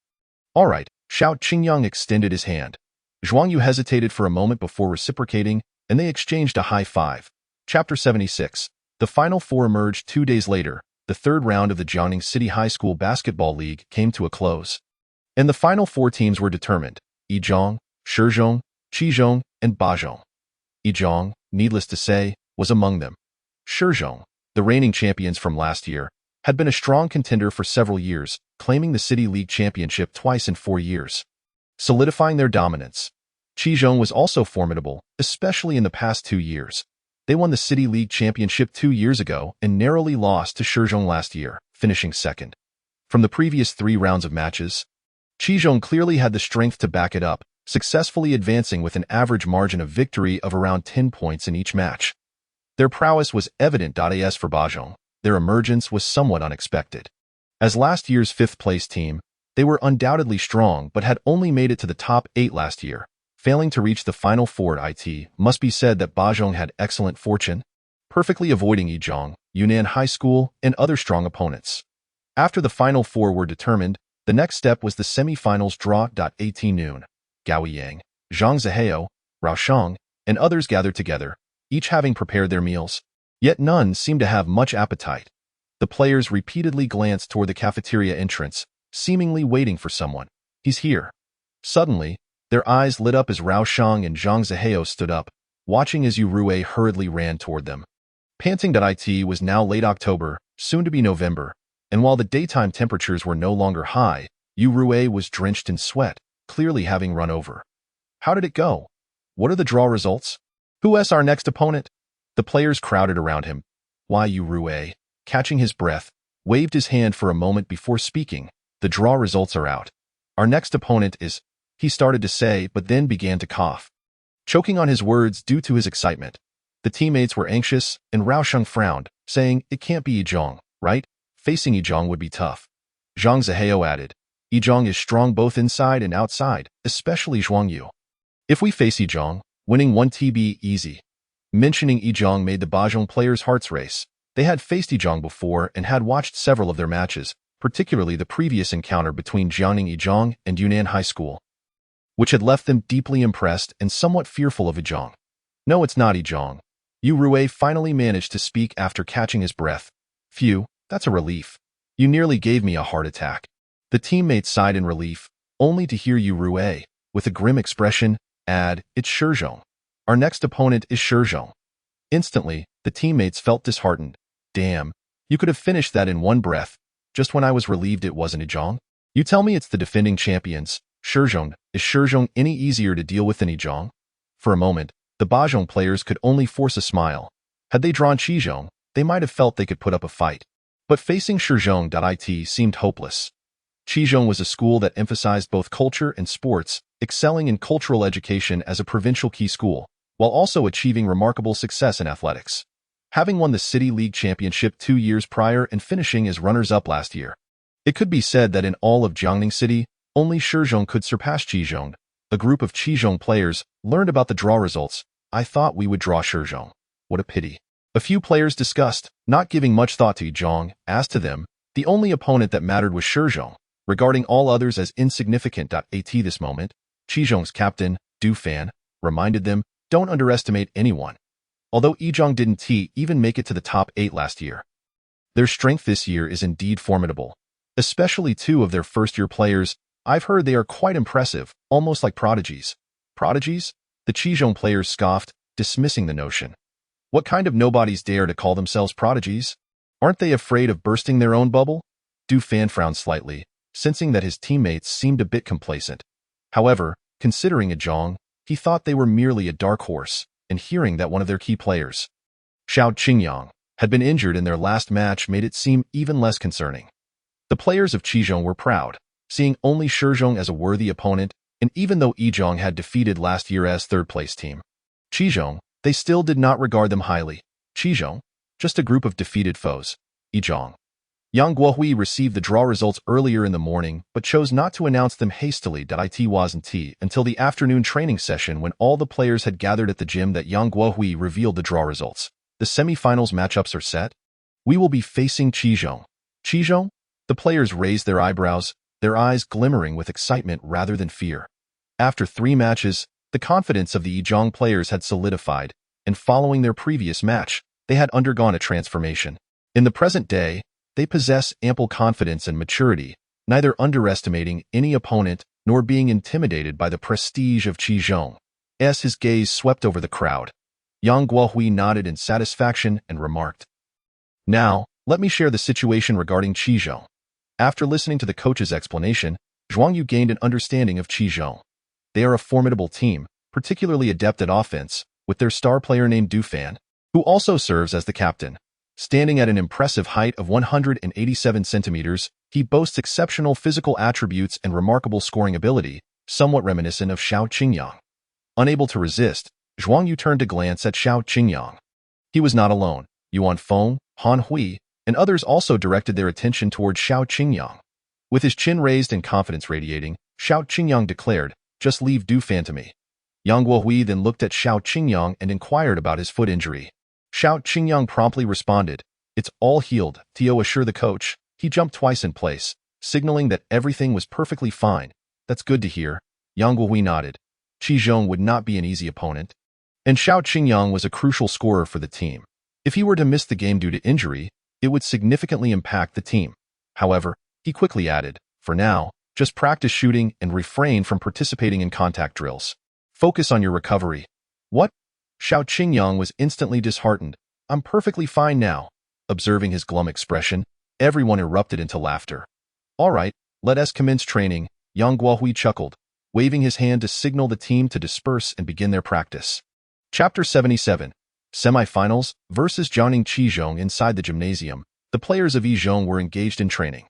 All right, Xiao Qingyang extended his hand. Zhuang Yu hesitated for a moment before reciprocating, and they exchanged a high five. Chapter 76. The Final Four emerged 2 days later. The third round of the Jiangning City High School Basketball League came to a close. And the final 4 teams were determined: Yizhong, Shizhong, Qizhong, and Bazhong. Yizhong, needless to say, was among them. Shizhong, the reigning champions from last year, had been a strong contender for several years, claiming the City League Championship twice in 4 years, solidifying their dominance. Qizhong was also formidable, especially in the past 2 years. They won the City League Championship 2 years ago and narrowly lost to Shizhong last year, finishing second. From the previous 3 rounds of matches, Qizhong clearly had the strength to back it up, successfully advancing with an average margin of victory of around 10 points in each match. Their prowess was evident. As for Bazhong, their emergence was somewhat unexpected. As last year's 5th-place team, they were undoubtedly strong but had only made it to the top 8 last year, failing to reach the Final Four. It must be said that Bazhong had excellent fortune, perfectly avoiding Yizhong, Yunnan High School, and other strong opponents. After the Final Four were determined, the next step was the semi-finals draw. 18 noon. Gao Yang, Zhang Zihao, Rao Shang, and others gathered together, each having prepared their meals. Yet none seemed to have much appetite. The players repeatedly glanced toward the cafeteria entrance, seemingly waiting for someone. He's here. Suddenly, their eyes lit up as Rao Shang and Zhang Zihao stood up, watching as Yu Rui hurriedly ran toward them. Panting. It was now late October, soon to be November, and while the daytime temperatures were no longer high, Yu Rui was drenched in sweat, clearly having run over. How did it go? What are the draw results? Who's our next opponent? The players crowded around him. Why, Yu Rui, catching his breath, waved his hand for a moment before speaking. The draw results are out. Our next opponent is... He started to say, but then began to cough, choking on his words due to his excitement. The teammates were anxious, and Rao Sheng frowned, saying, it can't be Yizhong, right? Facing Yizhong would be tough. Zhang Zihao added, Yizhong is strong both inside and outside, especially Zhuang Yu. If we face Yizhong, winning 1TB easy. Mentioning Yizhong made the Bazhong players' hearts race. They had faced Yizhong before and had watched several of their matches, particularly the previous encounter between Jiangning Yizhong and Yunnan High School, which had left them deeply impressed and somewhat fearful of Yizhong. No, it's not Yizhong. Yu Rui finally managed to speak after catching his breath. Phew, that's a relief. You nearly gave me a heart attack. The teammates sighed in relief, only to hear Yu Rui, with a grim expression, add, it's Shizhong. Our next opponent is Shizhong. Instantly, the teammates felt disheartened. Damn, you could have finished that in one breath, just when I was relieved it wasn't Yizhong. You tell me it's the defending champions, Shizhong. Is Shizhong any easier to deal with than Yizhong? For a moment, the Bazhong players could only force a smile. Had they drawn Qizhong, they might have felt they could put up a fight. But facing Shizhong. It seemed hopeless. Qizhong was a school that emphasized both culture and sports, excelling in cultural education as a provincial key school, while also achieving remarkable success in athletics, having won the City League Championship 2 years prior and finishing as runners-up last year. It could be said that in all of Jiangning City, only Shizhong could surpass Qizhong, a group of Qizhong players learned about the draw results. I thought we would draw Shizhong. What a pity. A few players discussed, not giving much thought to Yizhong. As to them, the only opponent that mattered was Shizhong, regarding all others as insignificant. At this moment, Qizhong's captain, Du Fan, reminded them, don't underestimate anyone. Although Yizhong didn't even make it to the top 8 last year, their strength this year is indeed formidable. Especially 2 of their first-year players. I've heard they are quite impressive, almost like prodigies. Prodigies? The Qizhong players scoffed, dismissing the notion. What kind of nobodies dare to call themselves prodigies? Aren't they afraid of bursting their own bubble? Du Fan frowned slightly, sensing that his teammates seemed a bit complacent. However, considering Yizhong, he thought they were merely a dark horse, and hearing that one of their key players, Xiao Qingyang, had been injured in their last match made it seem even less concerning. The players of Qizhong were proud, seeing only Shizhong as a worthy opponent, and even though Yizhong had defeated last year's third-place team, Qizhong, they still did not regard them highly. Qizhong, just a group of defeated foes. Yizhong. Yang Guohui received the draw results earlier in the morning, but chose not to announce them hastily. It wasn't until the afternoon training session when all the players had gathered at the gym that Yang Guohui revealed the draw results. The semi-finals matchups are set. We will be facing Qizhong. Qizhong? The players raised their eyebrows, their eyes glimmering with excitement rather than fear. After 3 matches, the confidence of the Yizhong players had solidified, and following their previous match, they had undergone a transformation. In the present day, they possess ample confidence and maturity, neither underestimating any opponent nor being intimidated by the prestige of Qizhong. As his gaze swept over the crowd, Yang Guohui nodded in satisfaction and remarked, "Now, let me share the situation regarding Qizhong." After listening to the coach's explanation, Zhuang Yu gained an understanding of Qizhong. They are a formidable team, particularly adept at offense, with their star player named Du Fan, who also serves as the captain. Standing at an impressive height of 187 centimeters, he boasts exceptional physical attributes and remarkable scoring ability, somewhat reminiscent of Xiao Qingyang. Unable to resist, Zhuang Yu turned to glance at Xiao Qingyang. He was not alone. Yuan Feng, Han Hui, and others also directed their attention towards Xiao Qingyang. With his chin raised and confidence radiating, Xiao Qingyang declared, "Just leave Du Fan to me." Yang Guohui then looked at Xiao Qingyang and inquired about his foot injury. Xiao Qingyang promptly responded, "It's all healed," Tio assured the coach. He jumped twice in place, signaling that everything was perfectly fine. "That's good to hear." Yang Guohui nodded. Qizhong would not be an easy opponent, and Xiao Qingyang was a crucial scorer for the team. If he were to miss the game due to injury, it would significantly impact the team. However, he quickly added, "For now, just practice shooting and refrain from participating in contact drills. Focus on your recovery." "What?" Xiao Qingyang was instantly disheartened. "I'm perfectly fine now." Observing his glum expression, everyone erupted into laughter. "All right, let us commence training," Yang Guohui chuckled, waving his hand to signal the team to disperse and begin their practice. Chapter 77. Semi-finals versus Jiangning Qizhong. Inside the gymnasium, the players of Yizhong were engaged in training.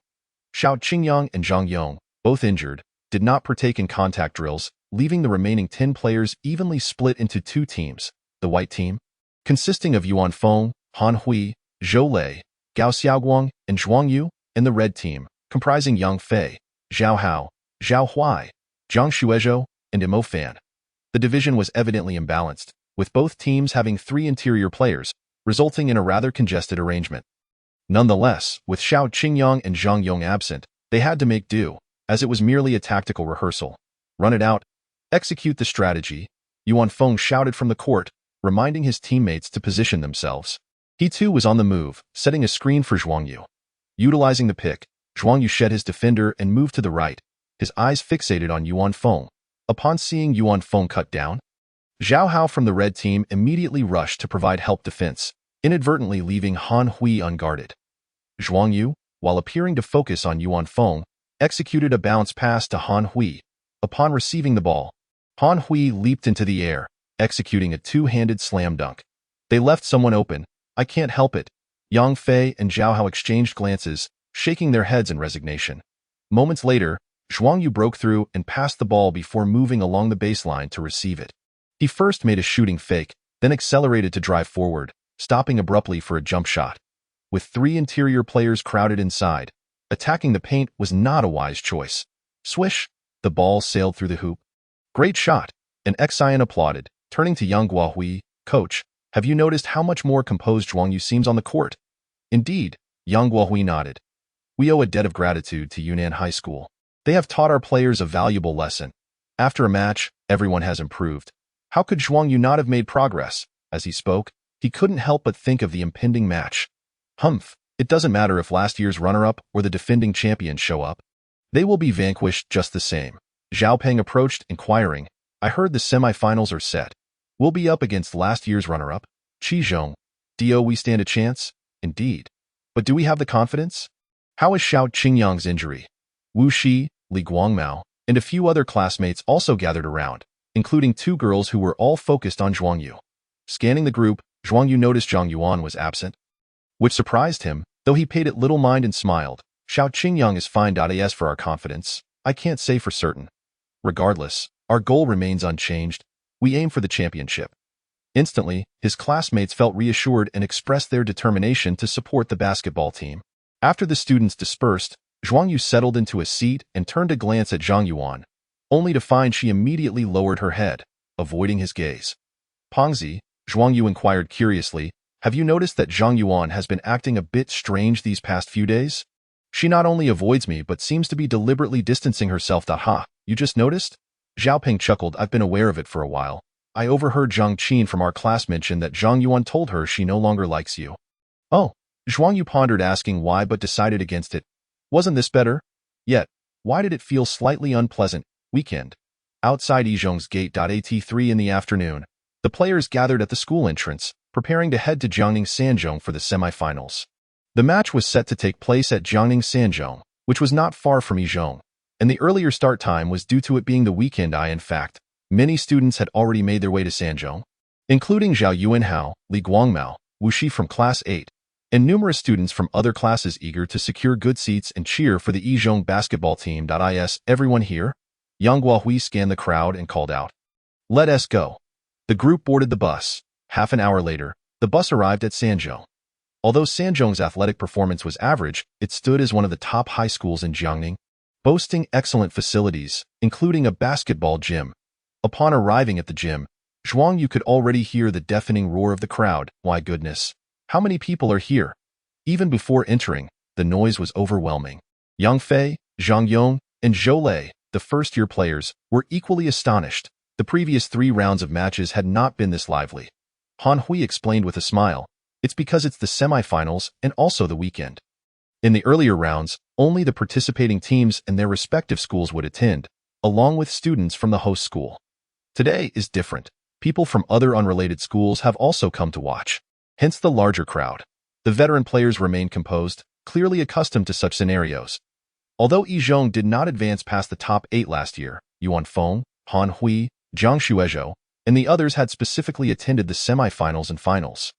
Xiao Qingyang and Zhang Yong, both injured, did not partake in contact drills, leaving the remaining 10 players evenly split into 2 teams. The white team, consisting of Yuan Feng, Han Hui, Zhou Lei, Gao Xiaoguang, and Zhuang Yu, and the red team, comprising Yang Fei, Zhao Hao, Zhao Huai, Zhang Xuezhou, and Imo Fan. The division was evidently imbalanced, with both teams having 3 interior players, resulting in a rather congested arrangement. Nonetheless, with Xiao Qingyang and Zhang Yong absent, they had to make do, as it was merely a tactical rehearsal. "Run it out. Execute the strategy," Yuan Feng shouted from the court, reminding his teammates to position themselves. He too was on the move, setting a screen for Zhuang Yu. Utilizing the pick, Zhuang Yu shed his defender and moved to the right, his eyes fixated on Yuan Feng. Upon seeing Yuan Feng cut down, Zhao Hao from the red team immediately rushed to provide help defense, inadvertently leaving Han Hui unguarded. Zhuang Yu, while appearing to focus on Yuan Feng, executed a bounce pass to Han Hui. Upon receiving the ball, Han Hui leaped into the air, executing a 2-handed slam dunk. "They left someone open. I can't help it." Yang Fei and Zhao Hao exchanged glances, shaking their heads in resignation. Moments later, Zhuang Yu broke through and passed the ball before moving along the baseline to receive it. He first made a shooting fake, then accelerated to drive forward, stopping abruptly for a jump shot. With 3 interior players crowded inside, attacking the paint was not a wise choice. Swish! The ball sailed through the hoop. Great shot. An ex-Cyan applauded, turning to young Guahui. Coach, have you noticed how much more composed Zhuang Yu seems on the court? Indeed, Yang Guahui nodded. We owe a debt of gratitude to Yunnan High School. They have taught our players a valuable lesson. After a match, everyone has improved. How could Zhuang Yu not have made progress? As he spoke, he couldn't help but think of the impending match. Humph, it doesn't matter if last year's runner-up or the defending champions show up. They will be vanquished just the same. Zhao Peng approached, inquiring, I heard the semifinals are set. We'll be up against last year's runner-up, Qi Zhong. Do we stand a chance? Indeed. But do we have the confidence? How is Xiao Qingyang's injury? Wu Shi, Li Guangmao, and a few other classmates also gathered around, including two girls who were all focused on Zhuang Yu. Scanning the group, Zhuang Yu noticed Zhang Yuan was absent, which surprised him, though he paid it little mind and smiled. Xiao Qingyang is fine. As for our confidence, I can't say for certain. Regardless, our goal remains unchanged. We aim for the championship. Instantly, his classmates felt reassured and expressed their determination to support the basketball team. After the students dispersed, Zhuang Yu settled into a seat and turned a glance at Zhang Yuan, only to find she immediately lowered her head, avoiding his gaze. Pongzi, Zhuang Yu inquired curiously, have you noticed that Zhang Yuan has been acting a bit strange these past few days? She not only avoids me but seems to be deliberately distancing herself. Ha, you just noticed? Zhao Peng chuckled. I've been aware of it for a while. I overheard Zhang Qin from our class mention that Zhang Yuan told her she no longer likes you. Oh, Zhuang Yu pondered, asking why but decided against it. Wasn't this better? Yet, why did it feel slightly unpleasant? Weekend. Outside Yizhong's gate. At 3 in the afternoon, the players gathered at the school entrance, preparing to head to Jiangning Sanzhong for the semifinals. The match was set to take place at Jiangning Sanzhong, which was not far from Yizhong, and the earlier start time was due to it being the weekend. In fact, many students had already made their way to Sanzhong, including Zhao Yuanhao, Li Guangmao, Wu Shi from Class 8, and numerous students from other classes eager to secure good seats and cheer for the Yizhong basketball team. Is everyone here? Yang Guahui scanned the crowd and called out, Let us go. The group boarded the bus. Half an hour later, the bus arrived at Sanzhong. Although Sanzhong's athletic performance was average, it stood as one of the top high schools in Jiangning, boasting excellent facilities, including a basketball gym. Upon arriving at the gym, Zhuang Yu could already hear the deafening roar of the crowd. My goodness, how many people are here? Even before entering, the noise was overwhelming. Yang Fei, Zhang Yong, and Zhou Lei, the first-year players, were equally astonished. The previous 3 rounds of matches had not been this lively. Han Hui explained with a smile, it's because it's the semifinals and also the weekend. In the earlier rounds, only the participating teams and their respective schools would attend, along with students from the host school. Today is different. People from other unrelated schools have also come to watch, hence the larger crowd. The veteran players remained composed, clearly accustomed to such scenarios. Although Yizhong did not advance past the top 8 last year, Yuan Feng, Han Hui, Zhang Xuezhou, and the others had specifically attended the semifinals and finals.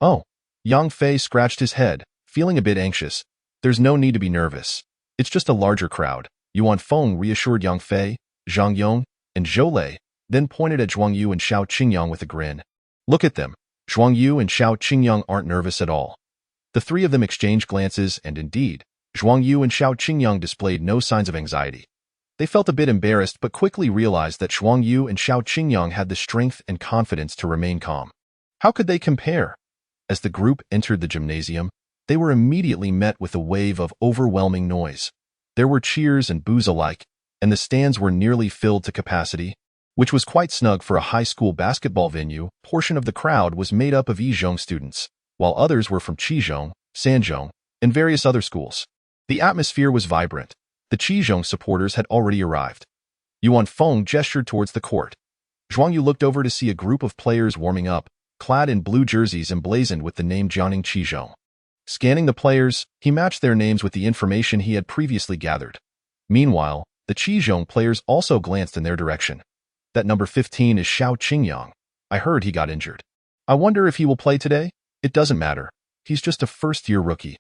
Oh, Yang Fei scratched his head, feeling a bit anxious. There's no need to be nervous. It's just a larger crowd. Yuan Feng reassured Yang Fei, Zhang Yong, and Zhou Lei, then pointed at Zhuang Yu and Xiao Qingyang with a grin. Look at them. Zhuang Yu and Xiao Qingyang aren't nervous at all. The 3 of them exchanged glances, and indeed, Zhuang Yu and Xiao Qingyang displayed no signs of anxiety. They felt a bit embarrassed but quickly realized that Zhuang Yu and Xiao Qingyang had the strength and confidence to remain calm. How could they compare? As the group entered the gymnasium, they were immediately met with a wave of overwhelming noise. There were cheers and boos alike, and the stands were nearly filled to capacity, which was quite snug for a high school basketball venue. Portion of the crowd was made up of Yizhong students, while others were from Qizhong, Sanzhong, and various other schools. The atmosphere was vibrant. The Qizhong supporters had already arrived. Yuan Feng gestured towards the court. Zhuang Yu looked over to see a group of players warming up, clad in blue jerseys emblazoned with the name Jiangning Qizhong. Scanning the players, he matched their names with the information he had previously gathered. Meanwhile, the Qizhong players also glanced in their direction. That number 15 is Xiao Qingyang. I heard he got injured. I wonder if he will play today? It doesn't matter. He's just a first-year rookie.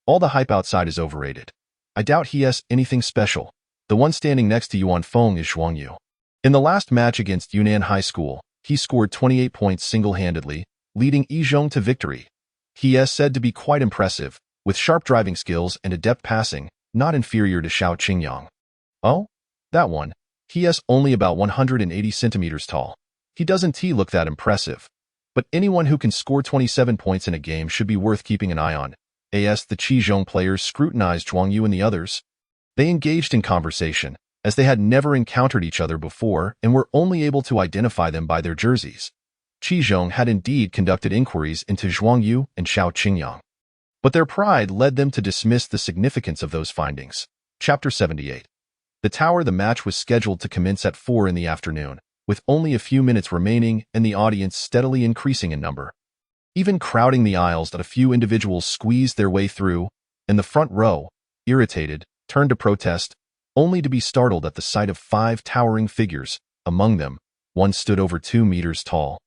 All the hype outside is overrated. I doubt he has anything special. The one standing next to Yuan Feng is Zhuang Yu. In the last match against Yunnan High School, he scored 28 points single-handedly, leading Yizhong to victory. He is said to be quite impressive, with sharp driving skills and adept passing, not inferior to Xiao Qingyang. Oh? That one. He is only about 180 centimeters tall. He doesn't look that impressive. But anyone who can score 27 points in a game should be worth keeping an eye on. As the Qizhong players scrutinized Zhuang Yu and the others, they engaged in conversation, as they had never encountered each other before and were only able to identify them by their jerseys. Qizhong had indeed conducted inquiries into Zhuang Yu and Xiao Qingyang, but their pride led them to dismiss the significance of those findings. Chapter 78. The tower. The match was scheduled to commence at 4 in the afternoon, with only a few minutes remaining and the audience steadily increasing in number. Even crowding the aisles that a few individuals squeezed their way through, and the front row, irritated, turned to protest, only to be startled at the sight of 5 towering figures. Among them, one stood over 2 meters tall,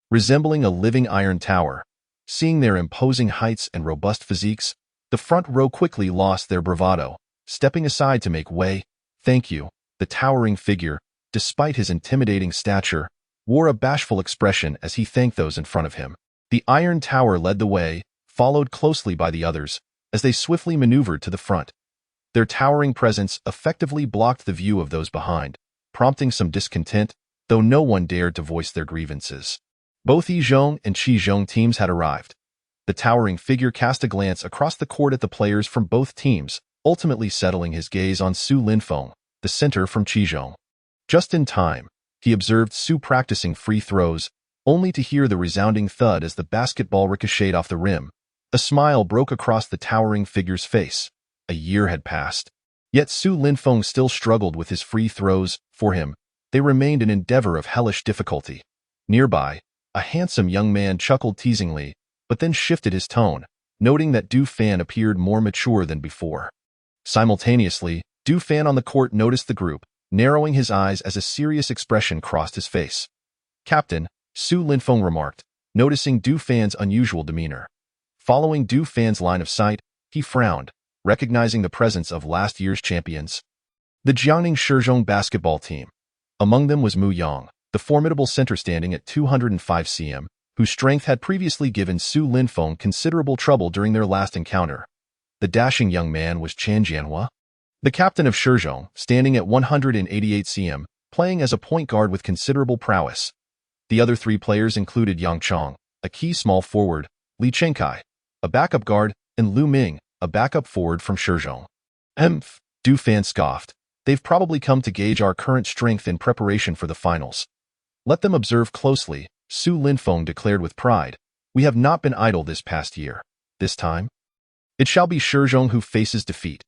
resembling a living iron tower. Seeing their imposing heights and robust physiques, the front row quickly lost their bravado, stepping aside to make way. Thank you. The towering figure, despite his intimidating stature, wore a bashful expression as he thanked those in front of him. The iron tower led the way, followed closely by the others, as they swiftly maneuvered to the front. Their towering presence effectively blocked the view of those behind, prompting some discontent, though no one dared to voice their grievances. Both Yizhong and Qizhong teams had arrived. The towering figure cast a glance across the court at the players from both teams, ultimately settling his gaze on Su Linfeng, the center from Qizhong. Just in time, he observed Su practicing free throws, only to hear the resounding thud as the basketball ricocheted off the rim. A smile broke across the towering figure's face. A year had passed. Yet Su Linfeng still struggled with his free throws. For him, they remained an endeavor of hellish difficulty. Nearby, a handsome young man chuckled teasingly, but then shifted his tone, noting that Du Fan appeared more mature than before. Simultaneously, Du Fan on the court noticed the group, narrowing his eyes as a serious expression crossed his face. "Captain," Su Linfeng remarked, noticing Du Fan's unusual demeanor. Following Du Fan's line of sight, he frowned, recognizing the presence of last year's champions, the Jiangning Shizhong basketball team. Among them was Mu Yang, the formidable center standing at 205 cm, whose strength had previously given Su Linfeng considerable trouble during their last encounter. The dashing young man was Chen Jianhua, the captain of Shizhong, standing at 188 cm, playing as a point guard with considerable prowess. The other 3 players included Yang Chong, a key small forward, Li Chenkai, a backup guard, and Lu Ming, a backup forward from Shizhong. Du Fan scoffed. "They've probably come to gauge our current strength in preparation for the finals. Let them observe closely," Su Linfeng declared with pride. "We have not been idle this past year. This time, it shall be Shizhong who faces defeat."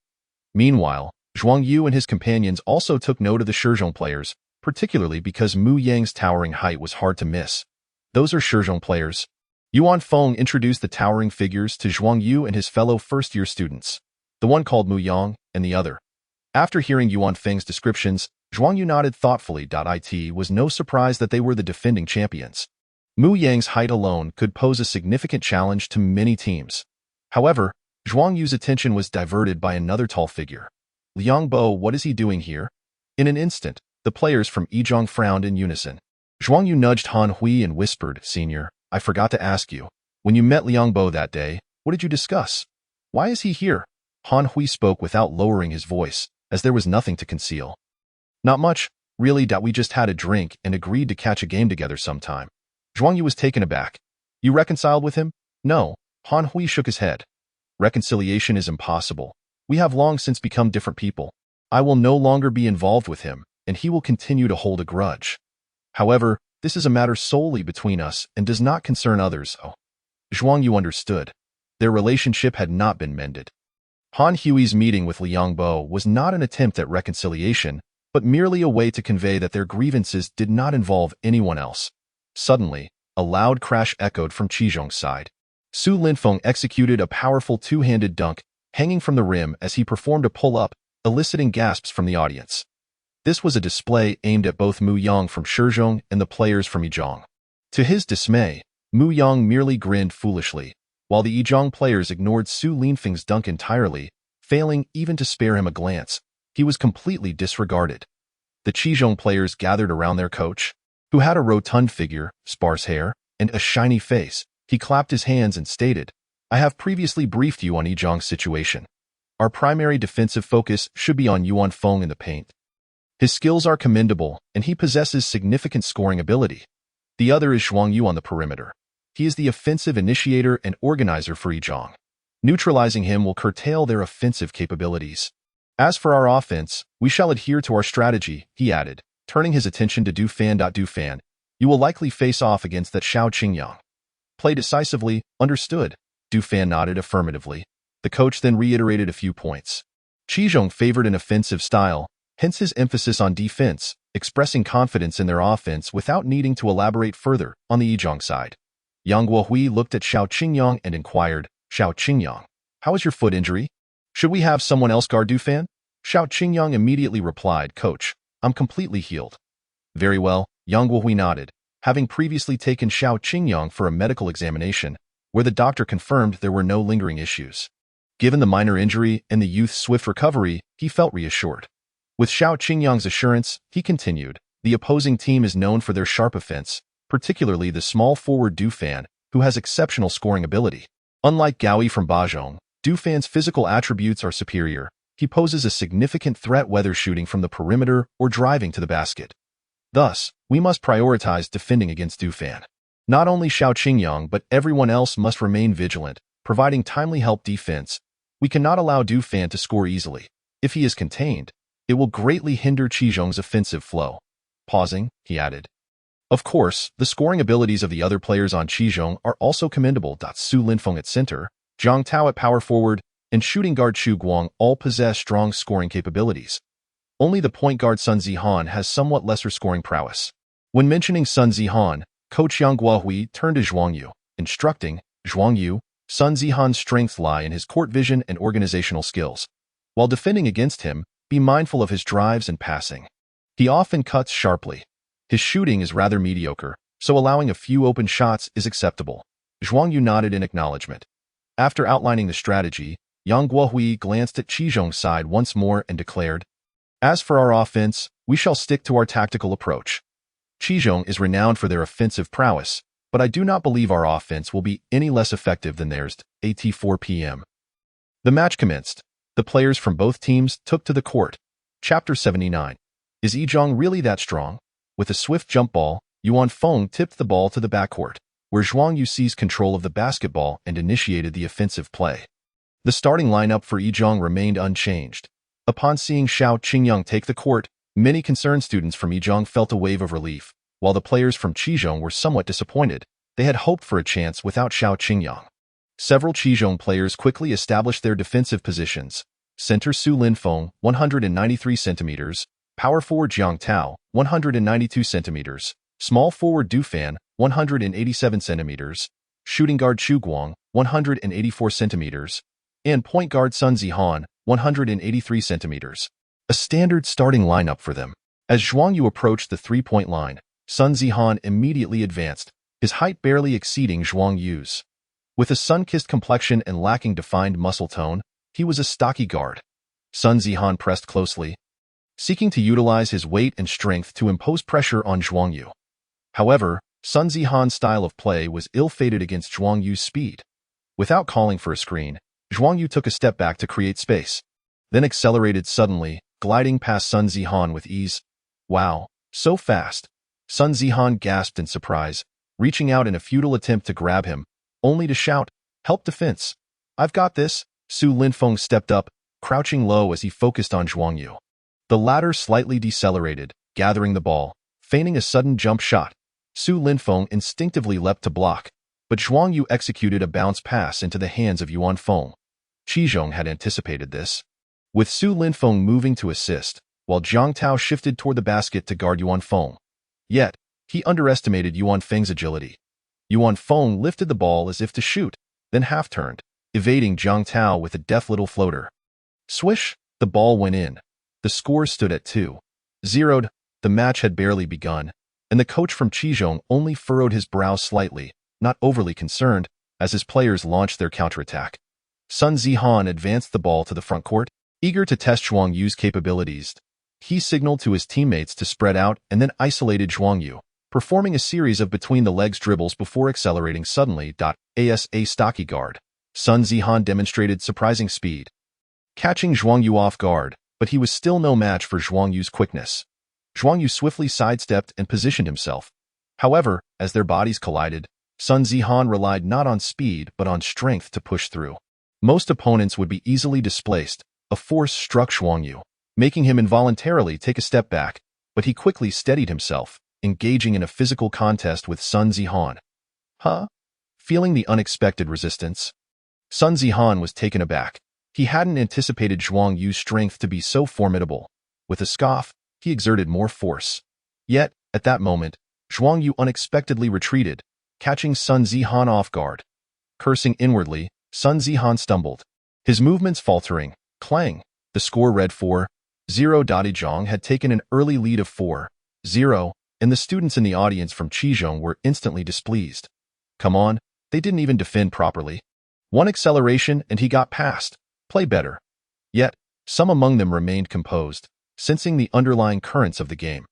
Meanwhile, Zhuang Yu and his companions also took note of the Shizhong players, particularly because Mu Yang's towering height was hard to miss. "Those are Shizhong players." Yuan Feng introduced the towering figures to Zhuang Yu and his fellow first-year students, the one called Mu Yang and the other. After hearing Yuan Feng's descriptions, Zhuang Yu nodded thoughtfully. It was no surprise that they were the defending champions. Mu Yang's height alone could pose a significant challenge to many teams. However, Zhuang Yu's attention was diverted by another tall figure. "Liang Bo, what is he doing here?" In an instant, the players from Yizhong frowned in unison. Zhuang Yu nudged Han Hui and whispered, "Senior, I forgot to ask you. When you met Liang Bo that day, what did you discuss? Why is he here?" Han Hui spoke without lowering his voice, as there was nothing to conceal. "Not much, really. We just had a drink and agreed to catch a game together sometime." Zhuang Yu was taken aback. "You reconciled with him?" "No." Han Hui shook his head. "Reconciliation is impossible. We have long since become different people. I will no longer be involved with him, and he will continue to hold a grudge. However, this is a matter solely between us and does not concern others." Oh. Zhuang Yu understood. Their relationship had not been mended. Han Hui's meeting with Liang Bo was not an attempt at reconciliation, but merely a way to convey that their grievances did not involve anyone else. Suddenly, a loud crash echoed from Qizhong's side. Su Linfeng executed a powerful two-handed dunk, hanging from the rim as he performed a pull-up, eliciting gasps from the audience. This was a display aimed at both Mu Yang from Shizhong and the players from Yizhong. To his dismay, Mu Yang merely grinned foolishly, while the Yizhong players ignored Su Linfeng's dunk entirely, failing even to spare him a glance. He was completely disregarded. The Qizhong players gathered around their coach, who had a rotund figure, sparse hair, and a shiny face. He clapped his hands and stated, "I have previously briefed you on Yizhong's situation. Our primary defensive focus should be on Yuan Feng in the paint. His skills are commendable, and he possesses significant scoring ability. The other is Zhuang Yu on the perimeter. He is the offensive initiator and organizer for Yizhong. Neutralizing him will curtail their offensive capabilities. As for our offense, we shall adhere to our strategy, he added, turning his attention to Du Fan. You will likely face off against that Xiao Qingyang. Play decisively, understood. Du Fan nodded affirmatively. The coach then reiterated a few points. Qizhong favored an offensive style, hence his emphasis on defense, expressing confidence in their offense without needing to elaborate further on the Yizhong side. Yang Guohui looked at Xiao Qingyang and inquired, Xiao Qingyang, how is your foot injury? Should we have someone else guard Du Fan? Xiao Qingyang immediately replied, Coach, I'm completely healed. Very well, Yang Guohui nodded, having previously taken Xiao Qingyang for a medical examination, where the doctor confirmed there were no lingering issues. Given the minor injury and the youth's swift recovery, he felt reassured. With Xiao Qingyang's assurance, he continued, the opposing team is known for their sharp offense, particularly the small forward Du Fan, who has exceptional scoring ability. Unlike Gaoi from Bajong, Du Fan's physical attributes are superior. He poses a significant threat whether shooting from the perimeter or driving to the basket. Thus, we must prioritize defending against Du Fan. Not only Xiao Qingyang but everyone else must remain vigilant, providing timely help defense. We cannot allow Du Fan to score easily. If he is contained, it will greatly hinder Qizhong's offensive flow. Pausing, he added. Of course, the scoring abilities of the other players on Qizhong are also commendable. Su Linfeng at center, Zhang Tao at power forward, and shooting guard Chu Guang all possess strong scoring capabilities. Only the point guard Sun Zihan has somewhat lesser scoring prowess. When mentioning Sun Zihan, Coach Yang Guohui turned to Zhuang Yu, instructing, Zhuang Yu, Sun Zihan's strengths lie in his court vision and organizational skills. While defending against him, be mindful of his drives and passing. He often cuts sharply. His shooting is rather mediocre, so allowing a few open shots is acceptable. Zhuang Yu nodded in acknowledgement. After outlining the strategy, Yang Guohui glanced at Qizhong's side once more and declared, As for our offense, we shall stick to our tactical approach. Qizhong is renowned for their offensive prowess, but I do not believe our offense will be any less effective than theirs. At 4 p.m. The match commenced. The players from both teams took to the court. Chapter 79. Is Yizhong really that strong? With a swift jump ball, Yuan Feng tipped the ball to the backcourt, where Zhuang Yu seized control of the basketball and initiated the offensive play. The starting lineup for Yizhong remained unchanged. Upon seeing Xiao Qingyang take the court, many concerned students from Yizhong felt a wave of relief, while the players from Qizhong were somewhat disappointed. They had hoped for a chance without Xiao Qingyang. Several Qizhong players quickly established their defensive positions. Center Su Linfeng, 193 centimeters, power forward Zhang Tao, 192 centimeters, small forward Du Fan, 187 centimeters, shooting guard Chu Guang, 184 centimeters, and point guard Sun Zihan, 183 centimeters. A standard starting lineup for them. As Zhuang Yu approached the three-point line, Sun Zihan immediately advanced, his height barely exceeding Zhuang Yu's. With a sun-kissed complexion and lacking defined muscle tone, he was a stocky guard. Sun Zihan pressed closely, seeking to utilize his weight and strength to impose pressure on Zhuang Yu. However, Sun Zihan's style of play was ill-fated against Zhuang Yu's speed. Without calling for a screen, Zhuang Yu took a step back to create space, then accelerated suddenly, gliding past Sun Zihan with ease. Wow, so fast! Sun Zihan gasped in surprise, reaching out in a futile attempt to grab him, only to shout, Help defense! I've got this! Su Linfeng stepped up, crouching low as he focused on Zhuang Yu. The latter slightly decelerated, gathering the ball, feigning a sudden jump shot. Su Linfeng instinctively leapt to block, but Zhuang Yu executed a bounce pass into the hands of Yuan Feng. Qizhong had anticipated this. With Su Linfeng moving to assist, while Zhang Tao shifted toward the basket to guard Yuan Feng. Yet, he underestimated Yuan Feng's agility. Yuan Feng lifted the ball as if to shoot, then half-turned, evading Zhang Tao with a deft little floater. Swish! The ball went in. The score stood at 2-0. The match had barely begun, and the coach from Qizhong only furrowed his brow slightly, not overly concerned, as his players launched their counterattack. Sun Zihan advanced the ball to the front court, eager to test Zhuang Yu's capabilities. He signaled to his teammates to spread out and then isolated Zhuang Yu, performing a series of between-the-legs dribbles before accelerating suddenly. As a stocky guard, Sun Zihan demonstrated surprising speed. Catching Zhuang Yu off guard, but he was still no match for Zhuang Yu's quickness. Zhuang Yu swiftly sidestepped and positioned himself. However, as their bodies collided, Sun Zihan relied not on speed but on strength to push through. Most opponents would be easily displaced. A force struck Zhuang Yu, making him involuntarily take a step back, but he quickly steadied himself, engaging in a physical contest with Sun Zihan. Huh? Feeling the unexpected resistance, Sun Zihan was taken aback. He hadn't anticipated Zhuang Yu's strength to be so formidable. With a scoff, he exerted more force. Yet, at that moment, Zhuang Yu unexpectedly retreated, catching Sun Zihan off guard. Cursing inwardly, Sun Zihan stumbled, his movements faltering. Clang! The score read 4-0. Zhang had taken an early lead of 4-0, and the students in the audience from Qizhong were instantly displeased. Come on, they didn't even defend properly. One acceleration and he got past. Play better. Yet, some among them remained composed, sensing the underlying currents of the game.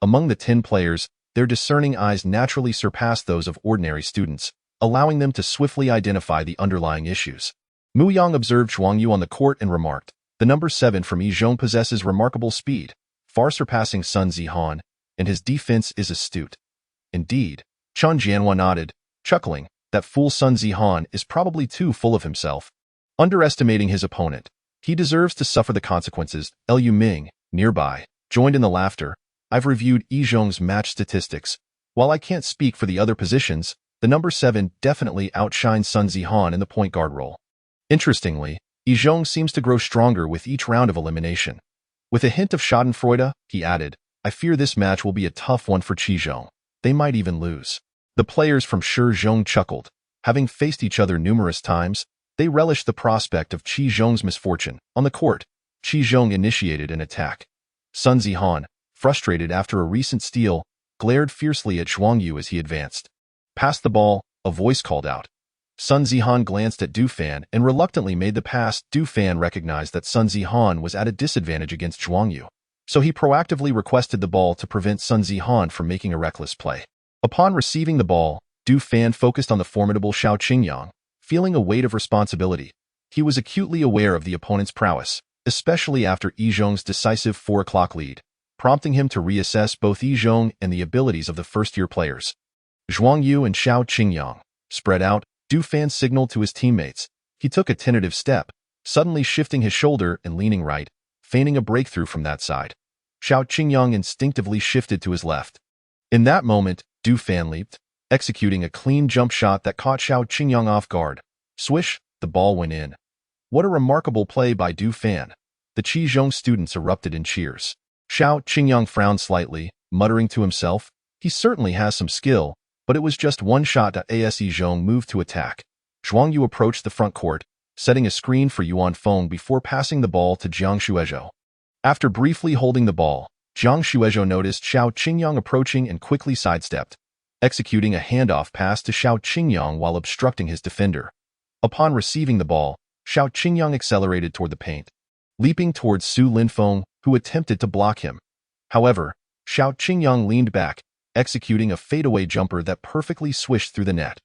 Among the 10 players, their discerning eyes naturally surpassed those of ordinary students, allowing them to swiftly identify the underlying issues. Mu Yang observed Zhuang Yu on the court and remarked, "The number 7 from Yizhong possesses remarkable speed, far surpassing Sun Zihan, and his defense is astute." Indeed, Chen Jianhua nodded, chuckling, "That fool Sun Zihan is probably too full of himself, underestimating his opponent. He deserves to suffer the consequences." Liu Ming, nearby, joined in the laughter. "I've reviewed Yizhong's match statistics. While I can't speak for the other positions, the number 7 definitely outshines Sun Zihan in the point guard role. Interestingly, Yizhong seems to grow stronger with each round of elimination." With a hint of schadenfreude, he added, "I fear this match will be a tough one for Qizhong. They might even lose." The players from Shizhong chuckled. Having faced each other numerous times, they relished the prospect of Qizhong's misfortune. On the court, Qizhong initiated an attack. Sun Zihan, frustrated after a recent steal, glared fiercely at Zhuang Yu as he advanced. "Pass the ball," a voice called out. Sun Zihan glanced at Du Fan and reluctantly made the pass. Du Fan recognized that Sun Zihan was at a disadvantage against Zhuang Yu, so he proactively requested the ball to prevent Sun Zihan from making a reckless play. Upon receiving the ball, Du Fan focused on the formidable Xiao Qingyang, feeling a weight of responsibility. He was acutely aware of the opponent's prowess, especially after Yizhong's decisive 4 o'clock lead, prompting him to reassess both Yizhong and the abilities of the first-year players. Zhuang Yu and Xiao Qingyang spread out. Du Fan signaled to his teammates. He took a tentative step, suddenly shifting his shoulder and leaning right, feigning a breakthrough from that side. Xiao Qingyang instinctively shifted to his left. In that moment, Du Fan leaped, executing a clean jump shot that caught Xiao Qingyang off guard. Swish, the ball went in. What a remarkable play by Du Fan. The Qizhong students erupted in cheers. Xiao Qingyang frowned slightly, muttering to himself, "He certainly has some skill, but it was just one shot." As Yizhong moved to attack, Zhuang Yu approached the front court, setting a screen for Yuan Feng before passing the ball to Jiang Shuizhou. After briefly holding the ball, Jiang Shuizhou noticed Xiao Qingyang approaching and quickly sidestepped, executing a handoff pass to Xiao Qingyang while obstructing his defender. Upon receiving the ball, Xiao Qingyang accelerated toward the paint, leaping towards Su Linfeng, who attempted to block him. However, Xiao Qingyang leaned back, executing a fadeaway jumper that perfectly swished through the net.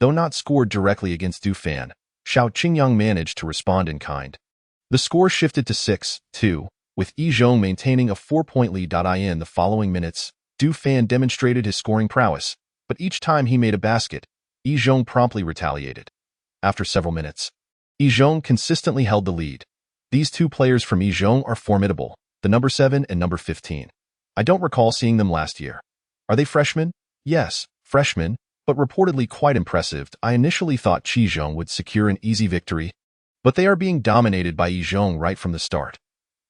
Though not scored directly against Du Fan, Xiao Qingyang managed to respond in kind. The score shifted to 6-2, with Yizhong maintaining a 4-point lead. In the following minutes, Du Fan demonstrated his scoring prowess, but each time he made a basket, Yizhong promptly retaliated. After several minutes, Yizhong consistently held the lead. These 2 players from Yizhong are formidable, the number 7 and number 15. I don't recall seeing them last year. Are they freshmen? Yes, freshmen, but reportedly quite impressive. I initially thought Qizhong would secure an easy victory, but they are being dominated by Yizhong right from the start.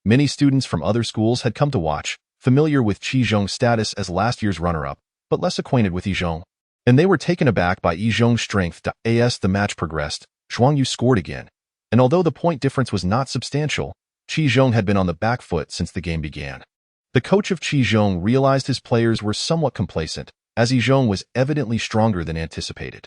Many students from other schools had come to watch, familiar with Qizhong's status as last year's runner-up, but less acquainted with Yizhong, and they were taken aback by Yizhong's strength. As the match progressed, Zhuang Yu scored again, and although the point difference was not substantial, Qizhong had been on the back foot since the game began. The coach of Qizhong realized his players were somewhat complacent, as Yizhong was evidently stronger than anticipated.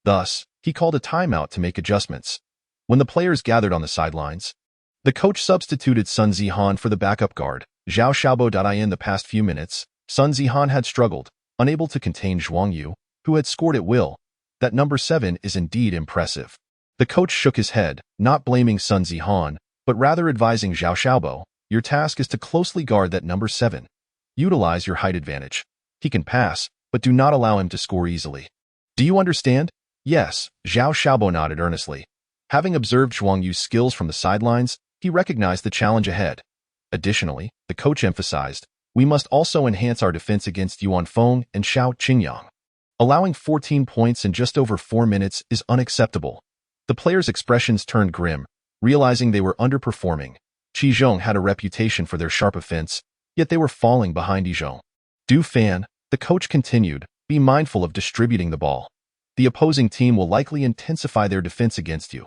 Thus, he called a timeout to make adjustments. When the players gathered on the sidelines, the coach substituted Sun Zihan for the backup guard, Zhao Xiaobo. In the past few minutes, Sun Zihan had struggled, unable to contain Zhuang Yu, who had scored at will. That number 7 is indeed impressive. The coach shook his head, not blaming Sun Zihan, but rather advising Zhao Xiaobo, Your task is to closely guard that number 7. Utilize your height advantage. He can pass, but do not allow him to score easily. Do you understand? Yes, Zhao Xiaobo nodded earnestly. Having observed Zhuang Yu's skills from the sidelines, he recognized the challenge ahead. Additionally, the coach emphasized, we must also enhance our defense against Yuan Feng and Xiao Qingyang. Allowing 14 points in just over 4 minutes is unacceptable. The players' expressions turned grim, realizing they were underperforming. Qi Zhong had a reputation for their sharp offense, yet they were falling behind Yi Zhong. Du Fan, the coach continued, be mindful of distributing the ball. The opposing team will likely intensify their defense against you.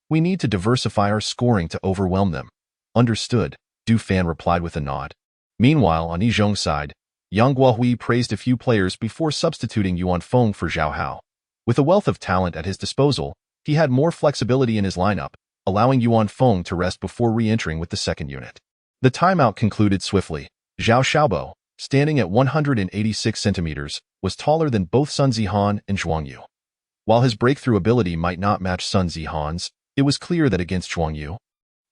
We need to diversify our scoring to overwhelm them. Understood, Du Fan replied with a nod. Meanwhile, on Yi Zhong's side, Yang Guohui praised a few players before substituting Yuan Feng for Zhao Hao. With a wealth of talent at his disposal, he had more flexibility in his lineup, allowing Yuan Feng to rest before re-entering with the second unit. The timeout concluded swiftly. Zhao Xiaobo, standing at 186 centimeters, was taller than both Sun Zihan and Zhuang Yu. While his breakthrough ability might not match Sun Zihan's, it was clear that against Zhuang Yu,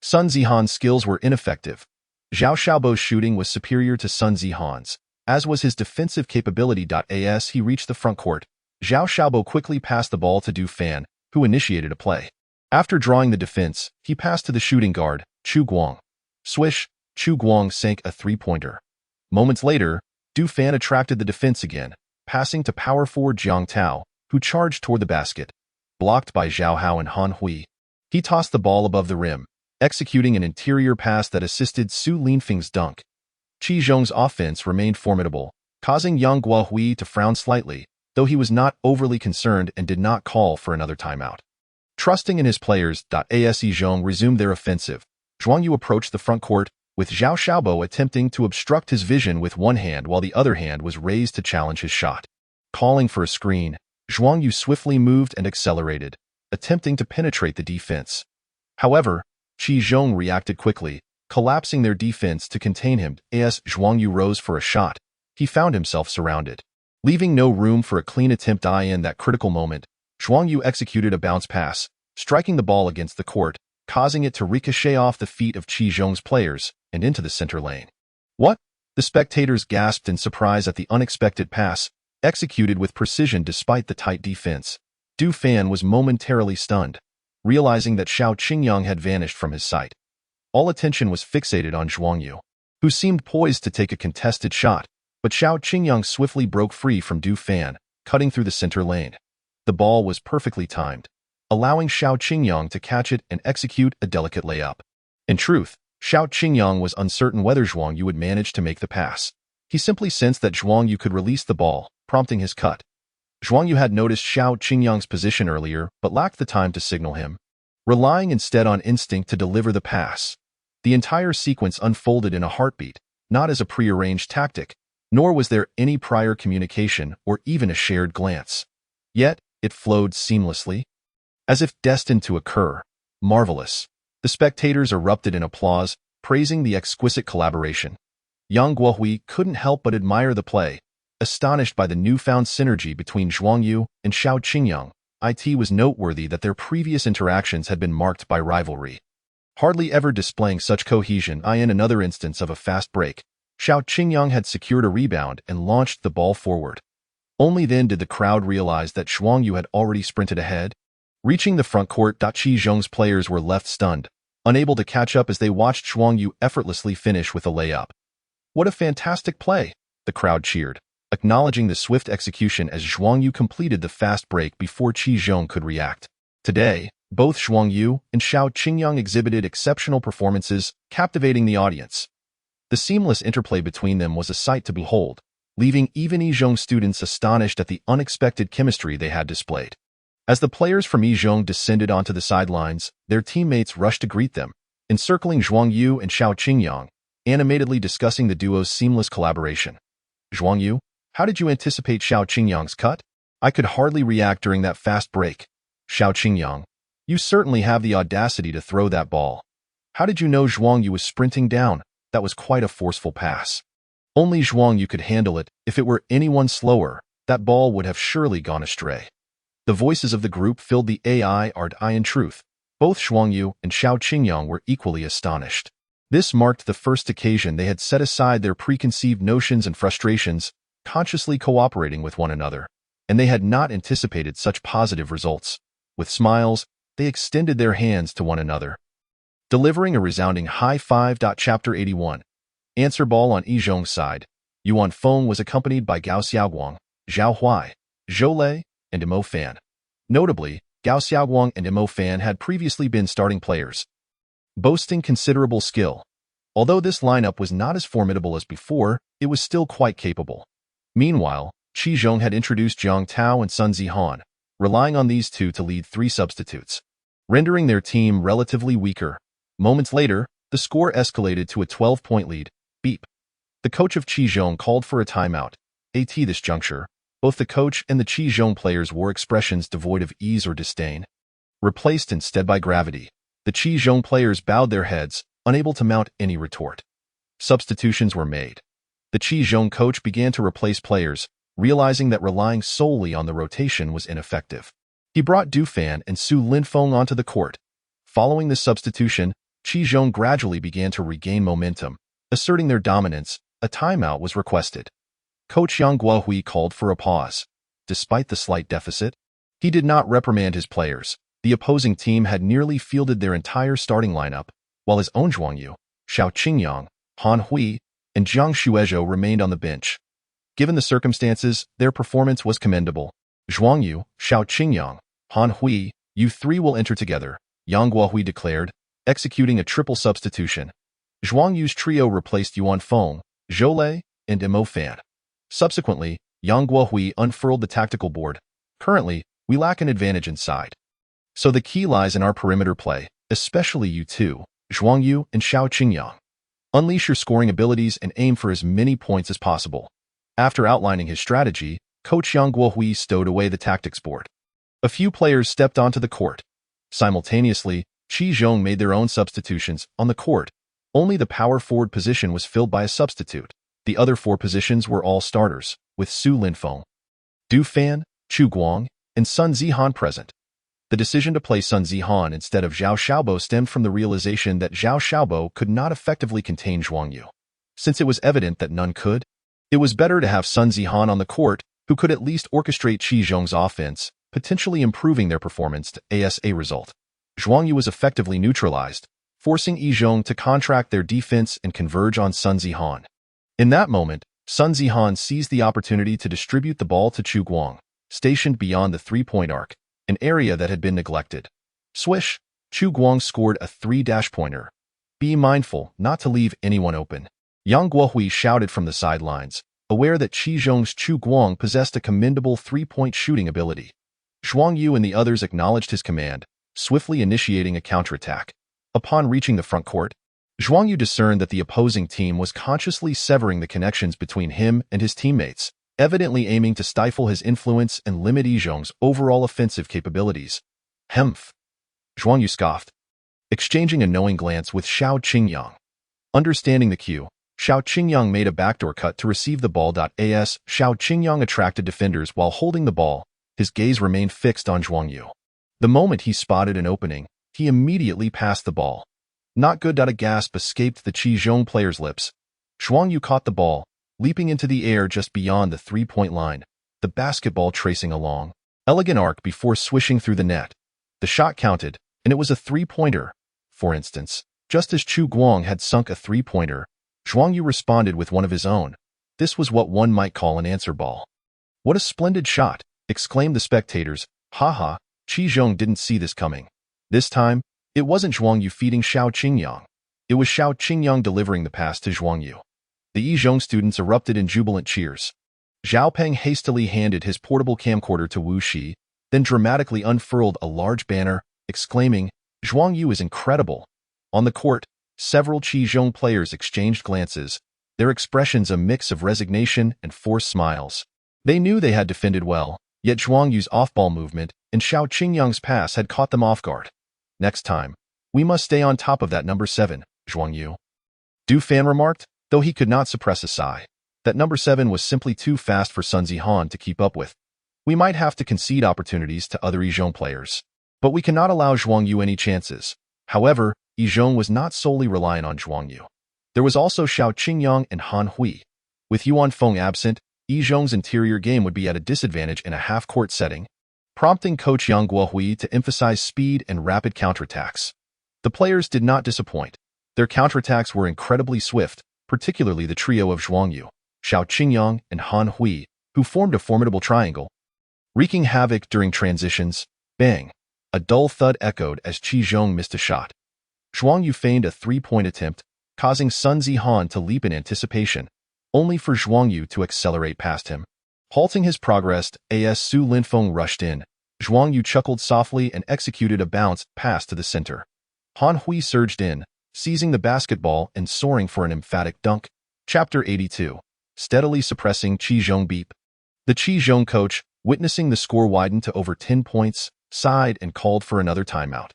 Sun Zihan's skills were ineffective. Zhao Xiaobo's shooting was superior to Sun Zihan's, as was his defensive capability. As he reached the front court, Zhao Xiaobo quickly passed the ball to Du Fan, who initiated a play. After drawing the defense, he passed to the shooting guard, Chu Guang. Swish, Chu Guang sank a three-pointer. Moments later, Du Fan attracted the defense again, passing to power forward Jiang Tao, who charged toward the basket. Blocked by Zhao Hao and Han Hui, he tossed the ball above the rim, executing an interior pass that assisted Su Linfeng's dunk. Qi Zhong's offense remained formidable, causing Yang Guohui to frown slightly, though he was not overly concerned and did not call for another timeout. Trusting in his players, As Yi Zhong resumed their offensive. Zhuang Yu approached the front court, with Zhao Xiaobo attempting to obstruct his vision with one hand while the other hand was raised to challenge his shot. Calling for a screen, Zhuang Yu swiftly moved and accelerated, attempting to penetrate the defense. However, Qi Zhong reacted quickly, collapsing their defense to contain him. As Zhuang Yu rose for a shot, he found himself surrounded. Leaving no room for a clean attempt in that critical moment, Zhuang Yu executed a bounce pass, striking the ball against the court, causing it to ricochet off the feet of Qi Zhong's players and into the center lane. What? The spectators gasped in surprise at the unexpected pass, executed with precision despite the tight defense. Du Fan was momentarily stunned, realizing that Xiao Qingyang had vanished from his sight. All attention was fixated on Zhuang Yu, who seemed poised to take a contested shot, but Xiao Qingyang swiftly broke free from Du Fan, cutting through the center lane. The ball was perfectly timed, allowing Xiao Qingyang to catch it and execute a delicate layup. In truth, Xiao Qingyang was uncertain whether Zhuang Yu would manage to make the pass. He simply sensed that Zhuang Yu could release the ball, prompting his cut. Zhuang Yu had noticed Xiao Qingyang's position earlier but lacked the time to signal him, relying instead on instinct to deliver the pass. The entire sequence unfolded in a heartbeat, not as a prearranged tactic, nor was there any prior communication or even a shared glance. Yet, it flowed seamlessly, as if destined to occur. Marvelous. The spectators erupted in applause, praising the exquisite collaboration. Yang Guohui couldn't help but admire the play, astonished by the newfound synergy between Zhuang Yu and Xiao Qingyang. It was noteworthy that their previous interactions had been marked by rivalry, hardly ever displaying such cohesion. In another instance of a fast break, Xiao Qingyang had secured a rebound and launched the ball forward. Only then did the crowd realize that Zhuang Yu had already sprinted ahead. Reaching the front court, Qi Zhong's players were left stunned, unable to catch up as they watched Zhuang Yu effortlessly finish with a layup. What a fantastic play! The crowd cheered, acknowledging the swift execution as Zhuang Yu completed the fast break before Qi Zhong could react. Today, both Zhuang Yu and Xiao Qingyang exhibited exceptional performances, captivating the audience. The seamless interplay between them was a sight to behold, leaving even Yi Zhong students astonished at the unexpected chemistry they had displayed. As the players from Yi Zhong descended onto the sidelines, their teammates rushed to greet them, encircling Zhuang Yu and Xiao Qingyang, animatedly discussing the duo's seamless collaboration. Zhuang Yu, how did you anticipate Xiao Qingyang's cut? I could hardly react during that fast break. Xiao Qingyang, you certainly have the audacity to throw that ball. How did you know Zhuang Yu was sprinting down? That was quite a forceful pass. Only Zhuang Yu could handle it. If it were anyone slower, that ball would have surely gone astray. The voices of the group filled the AI. In truth, both Zhuang Yu and Xiao Qingyang were equally astonished. This marked the first occasion they had set aside their preconceived notions and frustrations, consciously cooperating with one another, and they had not anticipated such positive results. With smiles, they extended their hands to one another, delivering a resounding high five. Chapter 81. Answer ball. On Yizhong's side, Yuan Feng was accompanied by Gao Xiaoguang, Zhao Huai, Zhou Lei, and Mo Fan. Notably, Gao Xiaoguang and Mo Fan had previously been starting players, boasting considerable skill. Although this lineup was not as formidable as before, it was still quite capable. Meanwhile, Qi Zhong had introduced Jiang Tao and Sun Zihan, relying on these two to lead three substitutes, rendering their team relatively weaker. Moments later, the score escalated to a 12-point lead. Beep. The coach of Qi Zhong called for a timeout. At this juncture, both the coach and the Qi Zhong players wore expressions devoid of ease or disdain, replaced instead by gravity. The Qi Zhong players bowed their heads, unable to mount any retort. Substitutions were made. The Qi Zhong coach began to replace players, realizing that relying solely on the rotation was ineffective. He brought Du Fan and Su Linfeng onto the court. Following this substitution, Qi Zhong gradually began to regain momentum. Asserting their dominance, a timeout was requested. Coach Yang Guohui called for a pause. Despite the slight deficit, he did not reprimand his players. The opposing team had nearly fielded their entire starting lineup, while his own Zhuang Yu, Xiao Qingyang, Han Hui, and Jiang Shuezhou remained on the bench. Given the circumstances, their performance was commendable. Zhuang Yu, Xiao Qingyang, Han Hui, you three will enter together, Yang Guohui declared, executing a triple substitution. Zhuang Yu's trio replaced Yuan Feng, Zhou Lei, and Mo Fan. Subsequently, Yang Guohui unfurled the tactical board. Currently, we lack an advantage inside. So the key lies in our perimeter play, especially you two, Zhuang Yu and Xiao Qingyang. Unleash your scoring abilities and aim for as many points as possible. After outlining his strategy, Coach Yang Guohui stowed away the tactics board. A few players stepped onto the court. Simultaneously, Qi Zhong made their own substitutions on the court. Only the power forward position was filled by a substitute. The other four positions were all starters, with Su Linfeng, Du Fan, Chu Guang, and Sun Zihan present. The decision to play Sun Zihan instead of Zhao Xiaobo stemmed from the realization that Zhao Xiaobo could not effectively contain Zhuang Yu. Since it was evident that none could, it was better to have Sun Zihan on the court, who could at least orchestrate Qi Zhong's offense, potentially improving their performance to ASA result. Zhuang Yu was effectively neutralized, forcing Yizhong to contract their defense and converge on Sun Zihan. In that moment, Sun Zihan seized the opportunity to distribute the ball to Chu Guang, stationed beyond the three-point arc, an area that had been neglected. Swish! Chu Guang scored a three-pointer. Be mindful not to leave anyone open. Yang Guohui shouted from the sidelines, aware that Qi Zhong's Chu Guang possessed a commendable three-point shooting ability. Zhuang Yu and the others acknowledged his command, swiftly initiating a counterattack. Upon reaching the front court, Zhuang Yu discerned that the opposing team was consciously severing the connections between him and his teammates, evidently aiming to stifle his influence and limit Yizhong's overall offensive capabilities. Hemph! Zhuang Yu scoffed, exchanging a knowing glance with Xiao Qingyang. Understanding the cue, Xiao Qingyang made a backdoor cut to receive the ball. As Xiao Qingyang attracted defenders while holding the ball, his gaze remained fixed on Zhuang Yu. The moment he spotted an opening, he immediately passed the ball. Not good. A gasp escaped the Qi Zhong player's lips. Zhuang Yu caught the ball, leaping into the air just beyond the three-point line, the basketball tracing a long, elegant arc before swishing through the net. The shot counted, and it was a three-pointer. For instance, just as Chu Guang had sunk a three-pointer, Zhuang Yu responded with one of his own. This was what one might call an answer ball. What a splendid shot, exclaimed the spectators. Ha! Qi Zhong didn't see this coming. This time, it wasn't Zhuang Yu feeding Xiao Qingyang. It was Xiao Qingyang delivering the pass to Zhuang Yu. The Yizhong students erupted in jubilant cheers. Zhao Peng hastily handed his portable camcorder to Wu Shi, then dramatically unfurled a large banner, exclaiming, Zhuang Yu is incredible. On the court, several Qi Zhong players exchanged glances, their expressions a mix of resignation and forced smiles. They knew they had defended well, yet Zhuang Yu's off-ball movement and Xiao Qingyang's pass had caught them off guard. Next time, we must stay on top of that number 7, Zhuang Yu. Du Fan remarked, though he could not suppress a sigh. That number 7 was simply too fast for Sun Zihan to keep up with. We might have to concede opportunities to other Yizhong players, but we cannot allow Zhuang Yu any chances. However, Yi Zhong was not solely reliant on Zhuang Yu. There was also Xiao Qingyang and Han Hui. With Yuan Feng absent, Yi Zhong's interior game would be at a disadvantage in a half-court setting, prompting coach Yang Guohui to emphasize speed and rapid counterattacks. The players did not disappoint. Their counterattacks were incredibly swift, particularly the trio of Zhuang Yu, Xiao Qingyang, and Han Hui, who formed a formidable triangle. Wreaking havoc during transitions, bang! A dull thud echoed as Qi Zhong missed a shot. Zhuang Yu feigned a three-point attempt, causing Sun Zihan to leap in anticipation, only for Zhuang Yu to accelerate past him. Halting his progress, as Su Linfeng rushed in, Zhuang Yu chuckled softly and executed a bounce pass to the center. Han Hui surged in, seizing the basketball and soaring for an emphatic dunk. Chapter 82. Steadily suppressing Qi Zhong beep. The Qi Zhong coach, witnessing the score widen to over 10 points, sighed and called for another timeout.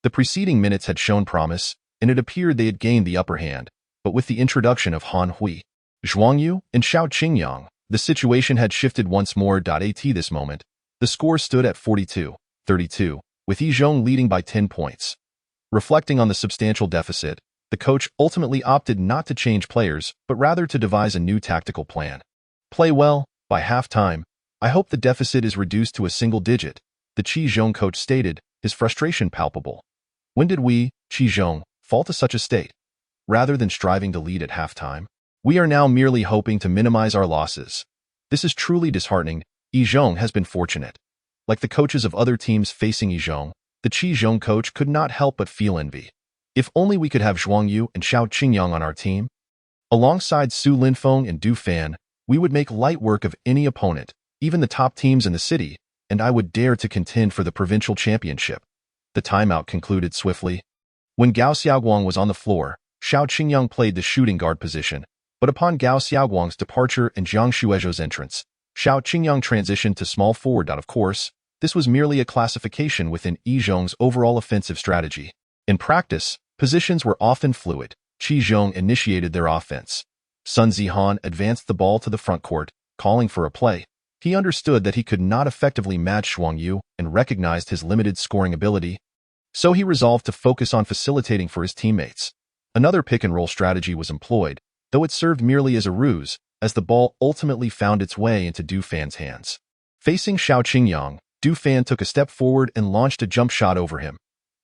The preceding minutes had shown promise, and it appeared they had gained the upper hand, but with the introduction of Han Hui, Zhuang Yu, and Xiao Qingyang, the situation had shifted once more. At this moment, the score stood at 42-32, with Yi Zhong leading by 10 points. Reflecting on the substantial deficit, the coach ultimately opted not to change players, but rather to devise a new tactical plan. Play well. By halftime, I hope the deficit is reduced to a single digit, the Qi Zhong coach stated, his frustration palpable. When did we, Qi Zhong, fall to such a state? Rather than striving to lead at halftime, we are now merely hoping to minimize our losses. This is truly disheartening. Yi Zhong has been fortunate. Like the coaches of other teams facing Yi Zhong, the Qi Zhong coach could not help but feel envy. If only we could have Zhuang Yu and Xiao Qingyang on our team. Alongside Su Linfeng and Du Fan, we would make light work of any opponent, even the top teams in the city, and I would dare to contend for the provincial championship. The timeout concluded swiftly. When Gao Xiaoguang was on the floor, Xiao Qingyang played the shooting guard position, but upon Gao Xiaoguang's departure and Jiang Shuezhou's entrance, Xiao Qingyang transitioned to small forward. Of course, this was merely a classification within Yi Zhong's overall offensive strategy. In practice, positions were often fluid. Qi Zhong initiated their offense. Sun Zihan advanced the ball to the front court, calling for a play. He understood that he could not effectively match Zhuang Yu and recognized his limited scoring ability, so he resolved to focus on facilitating for his teammates. Another pick-and-roll strategy was employed, though it served merely as a ruse, as the ball ultimately found its way into Du Fan's hands. Facing Xiao Qingyang, Du Fan took a step forward and launched a jump shot over him.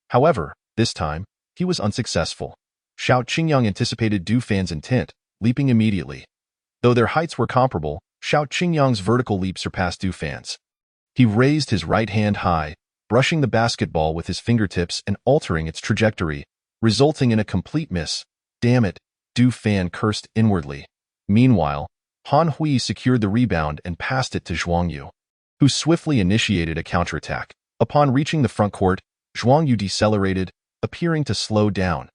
However, this time, he was unsuccessful. Xiao Qingyang anticipated Du Fan's intent, leaping immediately. Though their heights were comparable, Xiao Qingyang's vertical leap surpassed Du Fan's. He raised his right hand high, brushing the basketball with his fingertips and altering its trajectory, resulting in a complete miss. Damn it, Du Fan cursed inwardly. Meanwhile, Han Hui secured the rebound and passed it to Zhuang Yu, who swiftly initiated a counterattack. Upon reaching the front court, Zhuang Yu decelerated, appearing to slow down.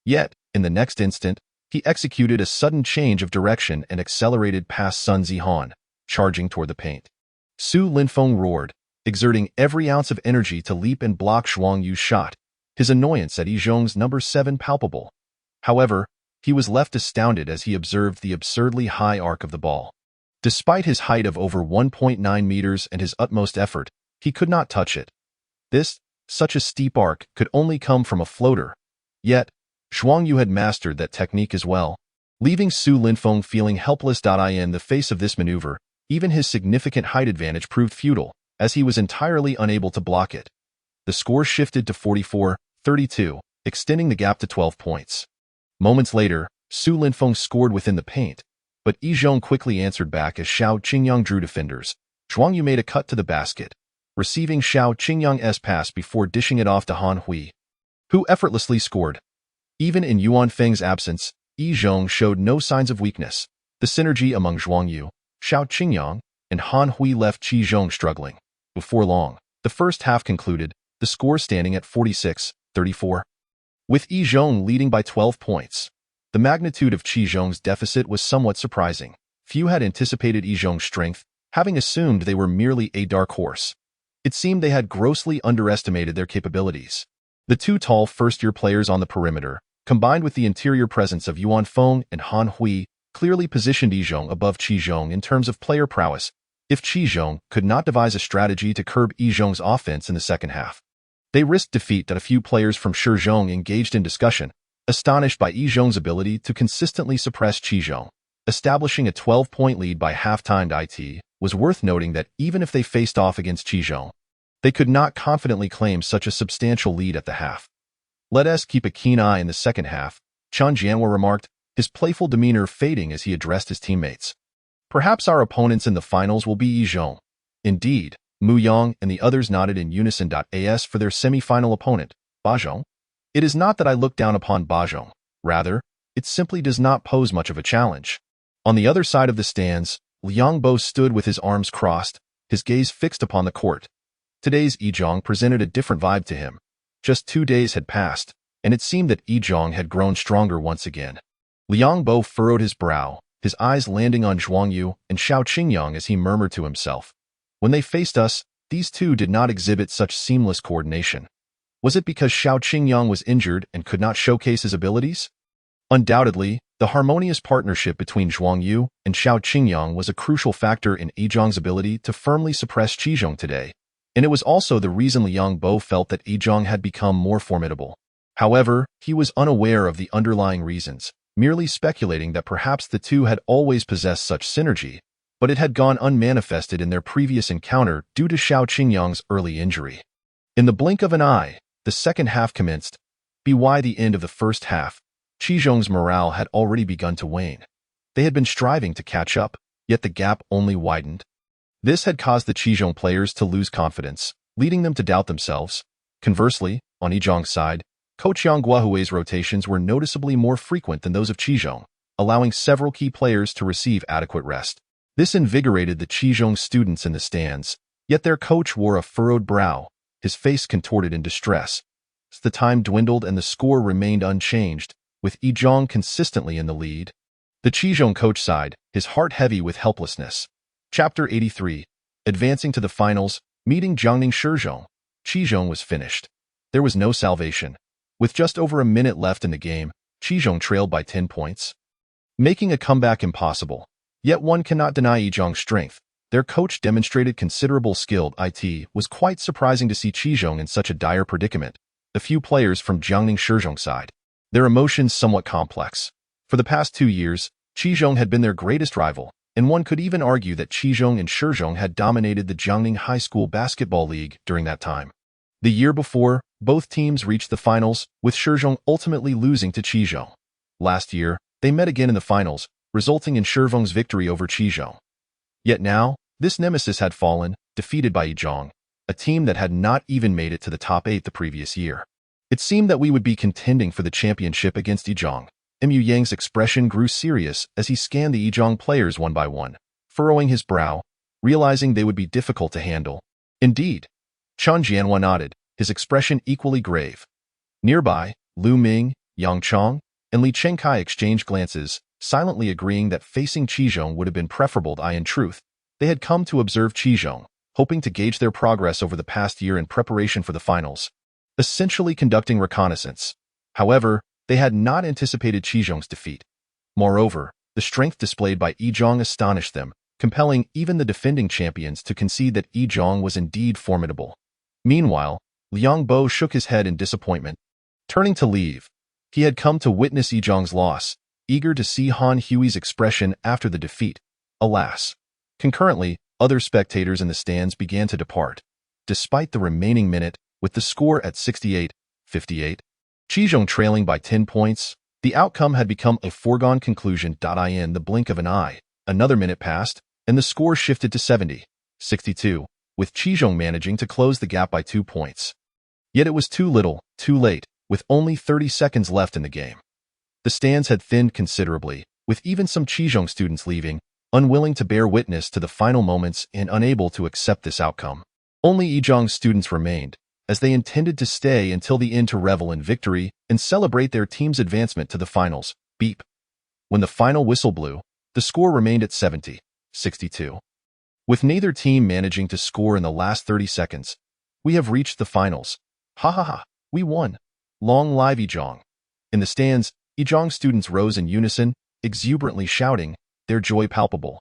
Yet, in the next instant, he executed a sudden change of direction and accelerated past Sun Zihan, charging toward the paint. Su Linfeng roared, exerting every ounce of energy to leap and block Zhuang Yu's shot, his annoyance at Yi Zhong's number 7 palpable. However, he was left astounded as he observed the absurdly high arc of the ball. Despite his height of over 1.9 meters and his utmost effort, he could not touch it. Such a steep arc could only come from a floater. Yet, Zhuang Yu had mastered that technique as well, leaving Su Linfeng feeling helpless. In the face of this maneuver, even his significant height advantage proved futile, as he was entirely unable to block it. The score shifted to 44-32, extending the gap to 12 points. Moments later, Su Linfeng scored within the paint, but Yi Zhong quickly answered back as Xiao Qingyang drew defenders. Zhuang Yu made a cut to the basket, receiving Xiao Qingyang's pass before dishing it off to Han Hui, who effortlessly scored. Even in Yuan Feng's absence, Yi Zhong showed no signs of weakness. The synergy among Zhuang Yu, Xiao Qingyang, and Han Hui left Qi Zhong struggling. Before long, the first half concluded, the score standing at 46-34. With Yi Zhong leading by 12 points. The magnitude of Qi Zhong's deficit was somewhat surprising. Few had anticipated Yi Zhong's strength, having assumed they were merely a dark horse. It seemed they had grossly underestimated their capabilities. The two tall first-year players on the perimeter, combined with the interior presence of Yuan Feng and Han Hui, clearly positioned Yi Zhong above Qi Zhong in terms of player prowess. If Qi Zhong could not devise a strategy to curb Yi Zhong's offense in the second half, They risked defeat that a few players from Shizhong engaged in discussion, astonished by Yizhong's ability to consistently suppress Qizhong. Establishing a 12-point lead by halftime, it was worth noting that even if they faced off against Qizhong, they could not confidently claim such a substantial lead at the half. "Let us keep a keen eye in the second half," Chen Jianhua remarked, his playful demeanor fading as he addressed his teammates. "Perhaps our opponents in the finals will be Yizhong." Indeed, Mu Yang and the others nodded in unison. As for their semi-final opponent, Bajong, it is not that I look down upon Bajong. Rather, it simply does not pose much of a challenge. On the other side of the stands, Liang Bo stood with his arms crossed, his gaze fixed upon the court. Today's Yizhong presented a different vibe to him. Just 2 days had passed, and it seemed that Yizhong had grown stronger once again. Liang Bo furrowed his brow, his eyes landing on Zhuang Yu and Xiao Qingyang as he murmured to himself. When they faced us, these two did not exhibit such seamless coordination. Was it because Xiao Qingyang was injured and could not showcase his abilities? Undoubtedly, the harmonious partnership between Zhuang Yu and Xiao Qingyang was a crucial factor in Yizhong's ability to firmly suppress Qizhong today, and it was also the reason Liang Bo felt that Yizhong had become more formidable. However, he was unaware of the underlying reasons, merely speculating that perhaps the two had always possessed such synergy, but it had gone unmanifested in their previous encounter due to Xiao Qingyang's early injury. In the blink of an eye, the second half commenced. By the end of the first half, Qizhong's morale had already begun to wane. They had been striving to catch up, yet the gap only widened. This had caused the Qizhong players to lose confidence, leading them to doubt themselves. Conversely, on Yizhong's side, Coach Yang Guohui's rotations were noticeably more frequent than those of Qizhong, allowing several key players to receive adequate rest. This invigorated the Qizhong students in the stands, yet their coach wore a furrowed brow, his face contorted in distress. As the time dwindled and the score remained unchanged, with Yizhong consistently in the lead. The Qizhong coach sighed, his heart heavy with helplessness. Chapter 83. Advancing to the finals, meeting Jiangning Shizhong. Qizhong was finished. There was no salvation. With just over a minute left in the game, Qizhong trailed by 10 points, making a comeback impossible. Yet one cannot deny Yizhong's strength. Their coach demonstrated considerable skill. It was quite surprising to see Qizhong in such a dire predicament. A few players from Jiangning Shizhong's side, their emotions somewhat complex. For the past 2 years, Qizhong had been their greatest rival, and one could even argue that Qizhong and Shizhong had dominated the Jiangning High School Basketball League during that time. The year before, both teams reached the finals, with Shizhong ultimately losing to Qizhong. Last year, they met again in the finals, resulting in Shizhong's victory over Qizhong. Yet now, this nemesis had fallen, defeated by Yizhong, a team that had not even made it to the top 8 the previous year. It seemed that we would be contending for the championship against Yizhong. Mu Yang's expression grew serious as he scanned the Yizhong players one by one, furrowing his brow, realizing they would be difficult to handle. Indeed. Chen Jianhua nodded, his expression equally grave. Nearby, Lu Ming, Yang Chong, and Li Chengkai exchanged glances, silently agreeing that facing Qizhong would have been preferable. In truth, they had come to observe Qizhong, hoping to gauge their progress over the past year in preparation for the finals, essentially conducting reconnaissance. However, they had not anticipated Qizhong's defeat. Moreover, the strength displayed by Yizhong astonished them, compelling even the defending champions to concede that Yizhong was indeed formidable. Meanwhile, Liang Bo shook his head in disappointment. Turning to leave, he had come to witness Yizhong's loss, eager to see Han Hui's expression after the defeat. Alas. Concurrently, other spectators in the stands began to depart. Despite the remaining minute, with the score at 68-58, Qizhong trailing by 10 points, the outcome had become a foregone conclusion. In the blink of an eye, another minute passed, and the score shifted to 70-62, with Qizhong managing to close the gap by 2 points. Yet it was too little, too late, with only 30 seconds left in the game. The stands had thinned considerably, with even some Qizhong students leaving, unwilling to bear witness to the final moments and unable to accept this outcome. Only Yizhong students remained, as they intended to stay until the end to revel in victory and celebrate their team's advancement to the finals. Beep. When the final whistle blew, the score remained at 70-62. With neither team managing to score in the last 30 seconds, we have reached the finals. Ha ha ha, we won. Long live Yizhong. In the stands, Yizhong students rose in unison, exuberantly shouting, their joy palpable.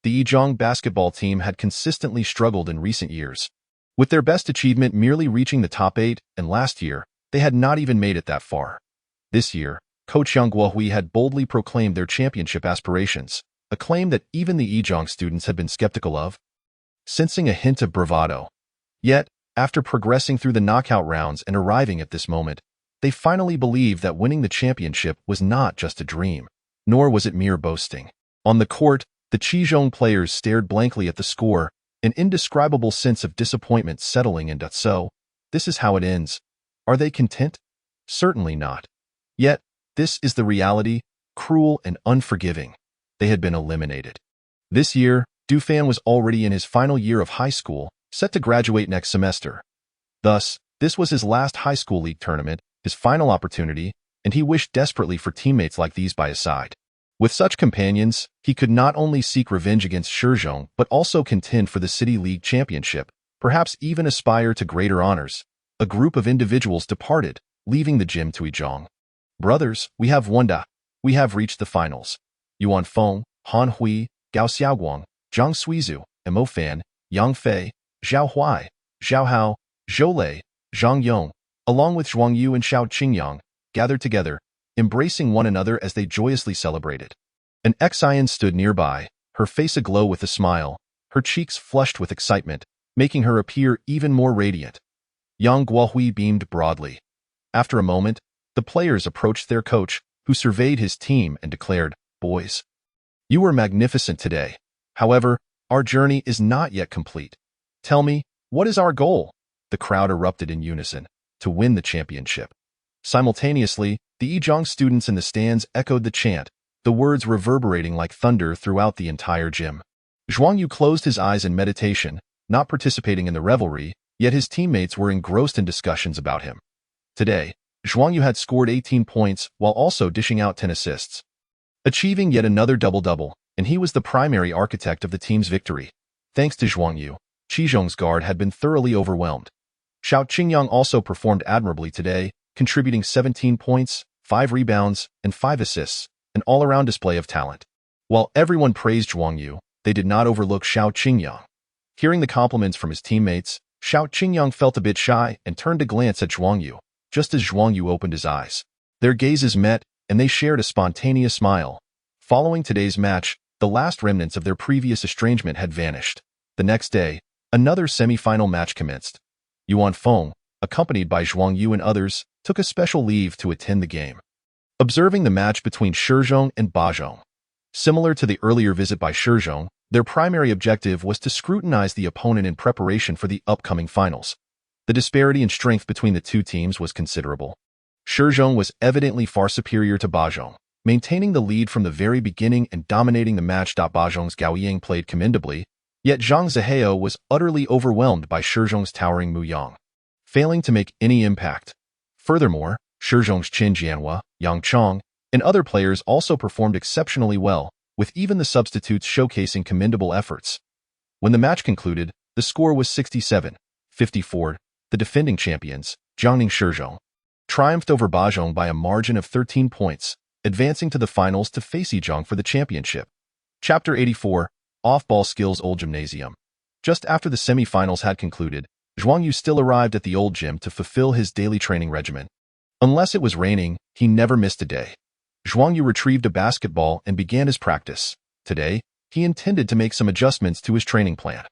The Yizhong basketball team had consistently struggled in recent years. with their best achievement merely reaching the top 8, and last year, they had not even made it that far. This year, Coach Yang Guohui had boldly proclaimed their championship aspirations, a claim that even the Yizhang students had been skeptical of, sensing a hint of bravado. Yet, after progressing through the knockout rounds and arriving at this moment, they finally believed that winning the championship was not just a dream, nor was it mere boasting. On the court, the Qizhong players stared blankly at the score, an indescribable sense of disappointment settling in. So, this is how it ends. Are they content? Certainly not. Yet, this is the reality, cruel and unforgiving. They had been eliminated. This year, Dufan was already in his final year of high school, set to graduate next semester. Thus, this was his last high school league tournament, his final opportunity, and he wished desperately for teammates like these by his side. With such companions, he could not only seek revenge against Shizhong, but also contend for the City League Championship, perhaps even aspire to greater honors. A group of individuals departed, leaving the gym to Yizhang. Brothers, we have won. We have reached the finals. Yuan Feng, Han Hui, Gao Xiaoguang, Zhang Suizu, Mo Fan, Yang Fei, Zhao Huai, Zhao Hao, Zhou Lei, Zhang Yong, along with Zhuang Yu and Xiao Qingyang, gathered together, embracing one another as they joyously celebrated. An Xian stood nearby, her face aglow with a smile, her cheeks flushed with excitement, making her appear even more radiant. Yang Guohui beamed broadly. After a moment, the players approached their coach, who surveyed his team and declared, "Boys, you were magnificent today. However, our journey is not yet complete. Tell me, what is our goal?" The crowd erupted in unison, to win the championship. Simultaneously, the Yizhang students in the stands echoed the chant, the words reverberating like thunder throughout the entire gym. Zhuang Yu closed his eyes in meditation, not participating in the revelry, yet his teammates were engrossed in discussions about him. Today, Zhuang Yu had scored 18 points while also dishing out 10 assists, achieving yet another double-double, and he was the primary architect of the team's victory. Thanks to Zhuang Yu, Qizhong's guard had been thoroughly overwhelmed. Xiao Qingyang also performed admirably today, contributing 17 points, 5 rebounds, and 5 assists, an all-around display of talent. While everyone praised Zhuang Yu, they did not overlook Xiao Qingyang. Hearing the compliments from his teammates, Xiao Qingyang felt a bit shy and turned to glance at Zhuang Yu, just as Zhuang Yu opened his eyes. Their gazes met, and they shared a spontaneous smile. Following today's match, the last remnants of their previous estrangement had vanished. The next day, another semi-final match commenced. Yuan Feng, accompanied by Zhuang Yu and others, took a special leave to attend the game. Observing the match between Shizhong and Bajong. Similar to the earlier visit by Shizhong, their primary objective was to scrutinize the opponent in preparation for the upcoming finals. The disparity in strength between the two teams was considerable. Shizhong was evidently far superior to Bajong, maintaining the lead from the very beginning and dominating the match. Bajong's Gao Ying played commendably, yet Zhang Zihao was utterly overwhelmed by Shizhong's towering Mu Yang, failing to make any impact. Furthermore, Shizhong's Qin Jianhua, Yang Chong, and other players also performed exceptionally well, with even the substitutes showcasing commendable efforts. When the match concluded, the score was 67-54. The defending champions, Jiangning Shizhong, triumphed over Bajong by a margin of 13 points, advancing to the finals to face Yizhang for the championship. Chapter 84, Off-Ball Skills Old Gymnasium. Just after the semi-finals had concluded, Zhuang Yu still arrived at the old gym to fulfill his daily training regimen. Unless it was raining, he never missed a day. Zhuang Yu retrieved a basketball and began his practice. Today, he intended to make some adjustments to his training plan.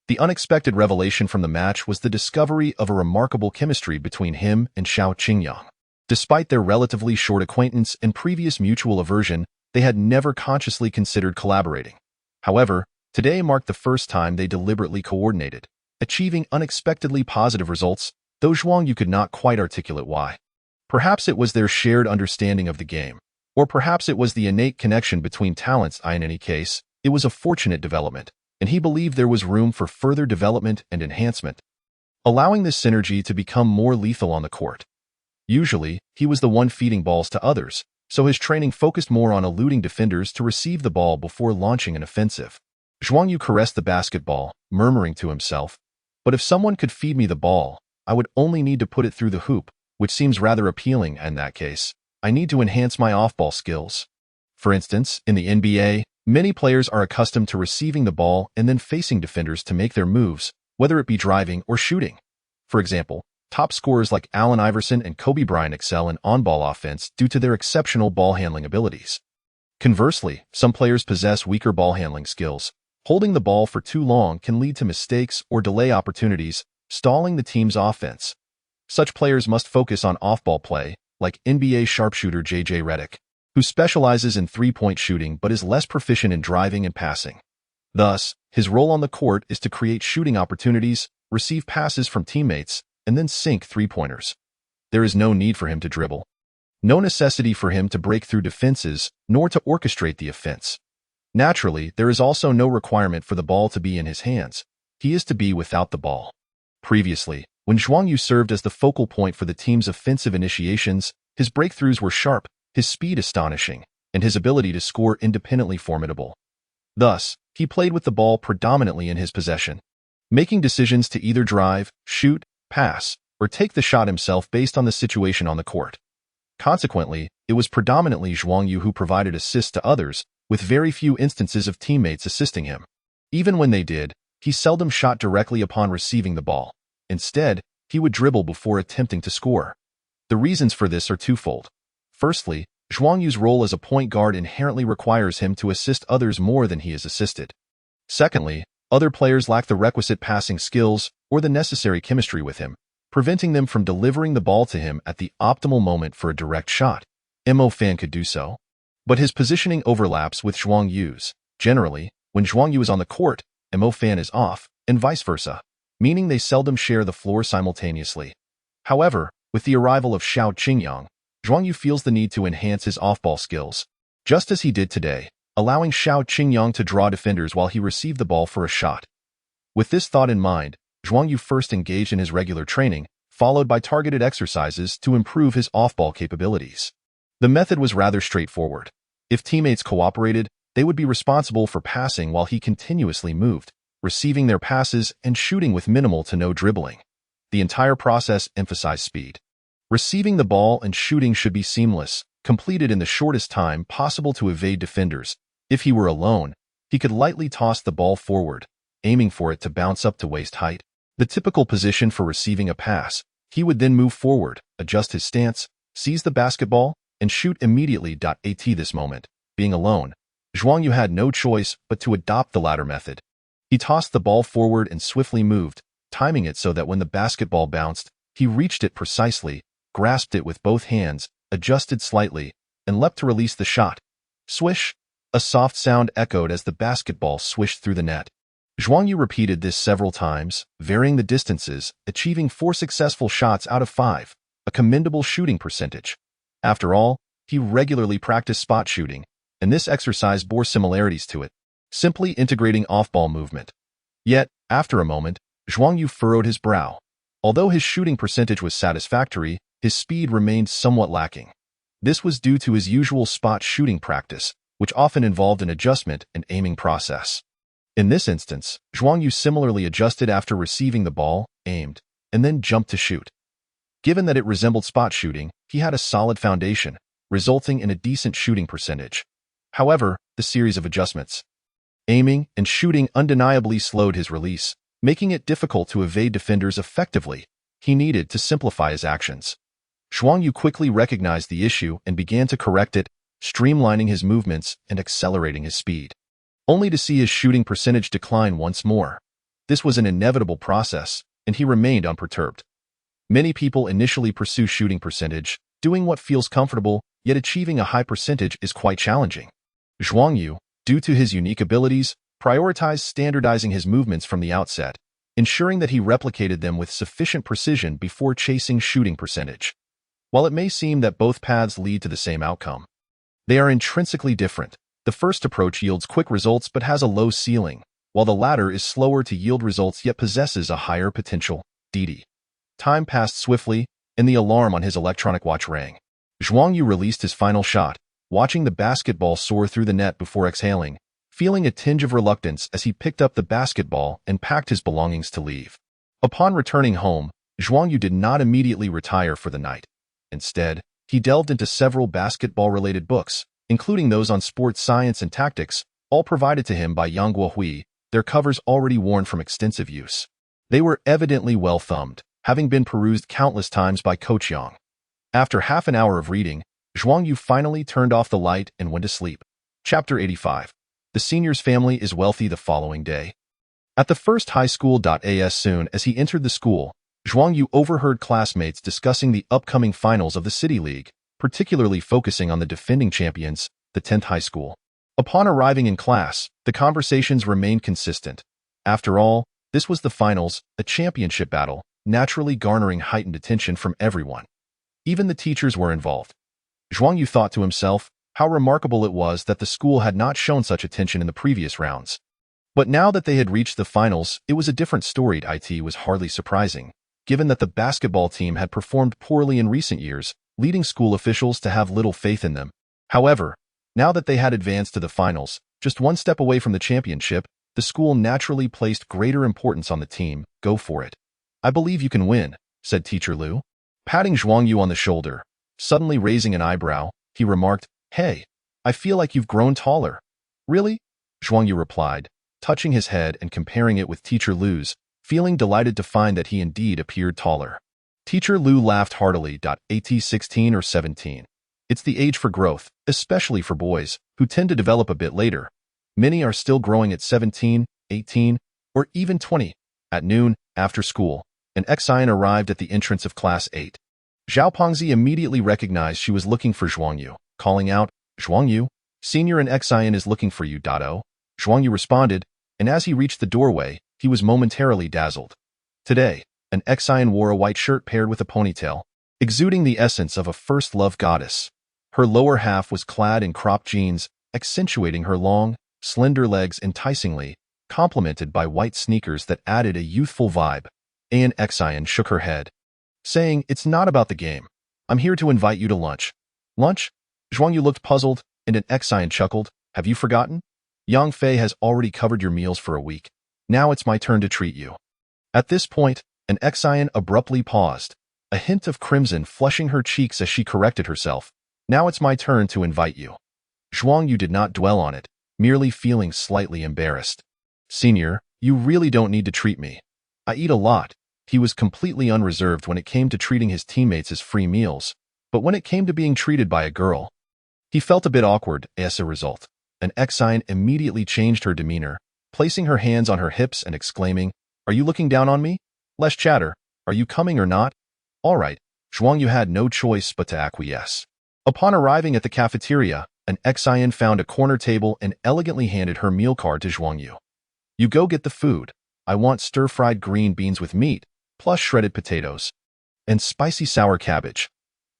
The unexpected revelation from the match was the discovery of a remarkable chemistry between him and Xiao Qingyang. Despite their relatively short acquaintance and previous mutual aversion, they had never consciously considered collaborating. However, today marked the first time they deliberately coordinated, achieving unexpectedly positive results, though Zhuang Yu could not quite articulate why. Perhaps it was their shared understanding of the game, or perhaps it was the innate connection between talents. In any case, it was a fortunate development, and he believed there was room for further development and enhancement, allowing this synergy to become more lethal on the court. Usually, he was the one feeding balls to others, so his training focused more on eluding defenders to receive the ball before launching an offensive. Zhuang Yu caressed the basketball, murmuring to himself, "But if someone could feed me the ball, I would only need to put it through the hoop, which seems rather appealing. In that case, I need to enhance my off-ball skills." For instance, in the NBA, many players are accustomed to receiving the ball and then facing defenders to make their moves, whether it be driving or shooting. For example, top scorers like Allen Iverson and Kobe Bryant excel in on-ball offense due to their exceptional ball handling abilities. Conversely, some players possess weaker ball handling skills. Holding the ball for too long can lead to mistakes or delay opportunities, stalling the team's offense. Such players must focus on off-ball play, like NBA sharpshooter J.J. Redick, who specializes in three-point shooting but is less proficient in driving and passing. Thus, his role on the court is to create shooting opportunities, receive passes from teammates, and then sink three-pointers. There is no need for him to dribble. No necessity for him to break through defenses, nor to orchestrate the offense. Naturally, there is also no requirement for the ball to be in his hands. He is to be without the ball. Previously, when Zhuang Yu served as the focal point for the team's offensive initiations, his breakthroughs were sharp, his speed astonishing, and his ability to score independently formidable. Thus, he played with the ball predominantly in his possession, making decisions to either drive, shoot, pass, or take the shot himself based on the situation on the court. Consequently, it was predominantly Zhuang Yu who provided assists to others, with very few instances of teammates assisting him. Even when they did, he seldom shot directly upon receiving the ball. Instead, he would dribble before attempting to score. The reasons for this are twofold. Firstly, Zhuang Yu's role as a point guard inherently requires him to assist others more than he is assisted. Secondly, other players lack the requisite passing skills or the necessary chemistry with him, preventing them from delivering the ball to him at the optimal moment for a direct shot. Mo Fan could do so, but his positioning overlaps with Zhuang Yu's. Generally, when Zhuang Yu is on the court, Mo Fan is off, and vice versa, meaning they seldom share the floor simultaneously. However, with the arrival of Xiao Qingyang, Zhuang Yu feels the need to enhance his off-ball skills, just as he did today, allowing Xiao Qingyang to draw defenders while he received the ball for a shot. With this thought in mind, Zhuang Yu first engaged in his regular training, followed by targeted exercises to improve his off-ball capabilities. The method was rather straightforward. If teammates cooperated, they would be responsible for passing while he continuously moved, receiving their passes and shooting with minimal to no dribbling. The entire process emphasized speed. Receiving the ball and shooting should be seamless, completed in the shortest time possible to evade defenders. If he were alone, he could lightly toss the ball forward, aiming for it to bounce up to waist height, the typical position for receiving a pass. He would then move forward, adjust his stance, seize the basketball, and shoot immediately. At this moment, being alone, Zhuang Yu had no choice but to adopt the latter method. He tossed the ball forward and swiftly moved, timing it so that when the basketball bounced, he reached it precisely, grasped it with both hands, adjusted slightly, and leapt to release the shot. Swish! A soft sound echoed as the basketball swished through the net. Zhuang Yu repeated this several times, varying the distances, achieving 4 successful shots out of 5, a commendable shooting percentage. After all, he regularly practiced spot shooting, and this exercise bore similarities to it, simply integrating off-ball movement. Yet, after a moment, Zhuang Yu furrowed his brow. Although his shooting percentage was satisfactory, his speed remained somewhat lacking. This was due to his usual spot shooting practice, which often involved an adjustment and aiming process. In this instance, Zhuang Yu similarly adjusted after receiving the ball, aimed, and then jumped to shoot. Given that it resembled spot shooting, he had a solid foundation, resulting in a decent shooting percentage. However, the series of adjustments, aiming and shooting undeniably slowed his release, making it difficult to evade defenders effectively. He needed to simplify his actions. Zhuang Yu quickly recognized the issue and began to correct it, streamlining his movements and accelerating his speed, only to see his shooting percentage decline once more. This was an inevitable process, and he remained unperturbed. Many people initially pursue shooting percentage, doing what feels comfortable, yet achieving a high percentage is quite challenging. Zhuang Yu, due to his unique abilities, prioritized standardizing his movements from the outset, ensuring that he replicated them with sufficient precision before chasing shooting percentage. While it may seem that both paths lead to the same outcome, they are intrinsically different. The first approach yields quick results but has a low ceiling, while the latter is slower to yield results yet possesses a higher potential. Time passed swiftly, and the alarm on his electronic watch rang. Zhuang Yu released his final shot, watching the basketball soar through the net before exhaling, feeling a tinge of reluctance as he picked up the basketball and packed his belongings to leave. Upon returning home, Zhuang Yu did not immediately retire for the night. Instead, he delved into several basketball-related books, including those on sports science and tactics, all provided to him by Yang Guohui, their covers already worn from extensive use. They were evidently well thumbed, having been perused countless times by Coach Yang. After half an hour of reading, Zhuang Yu finally turned off the light and went to sleep. Chapter 85. The senior's family is wealthy the following day. At the first high school. As soon as he entered the school, Zhuang Yu overheard classmates discussing the upcoming finals of the City League, particularly focusing on the defending champions, the 10th high school. Upon arriving in class, the conversations remained consistent. After all, this was the finals, a championship battle, naturally garnering heightened attention from everyone. Even the teachers were involved. Zhuang Yu thought to himself how remarkable it was that the school had not shown such attention in the previous rounds. But now that they had reached the finals, it was a different story. It was hardly surprising, given that the basketball team had performed poorly in recent years, leading school officials to have little faith in them. However, now that they had advanced to the finals, just one step away from the championship, the school naturally placed greater importance on the team. Go for it. I believe you can win, said Teacher Liu. Patting Zhuang Yu on the shoulder, suddenly raising an eyebrow, he remarked, "Hey, I feel like you've grown taller." "Really?" Zhuang Yu replied, touching his head and comparing it with Teacher Liu's, feeling delighted to find that he indeed appeared taller. Teacher Liu laughed heartily. At 16 or 17. It's the age for growth, especially for boys, who tend to develop a bit later. Many are still growing at 17, 18, or even 20. At noon, after school, an ex-Ian arrived at the entrance of Class 8. Zhao Pengzi immediately recognized she was looking for Zhuang Yu, calling out, "Zhuang Yu, senior and ex-Ian is looking for you." Zhuang Yu responded, and as he reached the doorway, he was momentarily dazzled. Today, an ex-Ian wore a white shirt paired with a ponytail, exuding the essence of a first love goddess. Her lower half was clad in cropped jeans, accentuating her long, slender legs enticingly, complemented by white sneakers that added a youthful vibe. An ex-Ian shook her head, saying, "It's not about the game. I'm here to invite you to lunch." "Lunch?" Zhuang Yu looked puzzled, and an ex-Ian chuckled. "Have you forgotten? Yang Fei has already covered your meals for a week. Now it's my turn to treat you." At this point, an ex-Ian abruptly paused, a hint of crimson flushing her cheeks as she corrected herself. "Now it's my turn to invite you." Zhuang Yu did not dwell on it, merely feeling slightly embarrassed. "Senior, you really don't need to treat me. I eat a lot." He was completely unreserved when it came to treating his teammates as free meals, but when it came to being treated by a girl, he felt a bit awkward. As a result, an ex-Ian immediately changed her demeanor, placing her hands on her hips and exclaiming, "Are you looking down on me? Less chatter. Are you coming or not?" "All right." Zhuang Yu had no choice but to acquiesce. Upon arriving at the cafeteria, an ex-Ian found a corner table and elegantly handed her meal card to Zhuang Yu. "You go get the food. I want stir-fried green beans with meat, plus shredded potatoes, and spicy sour cabbage.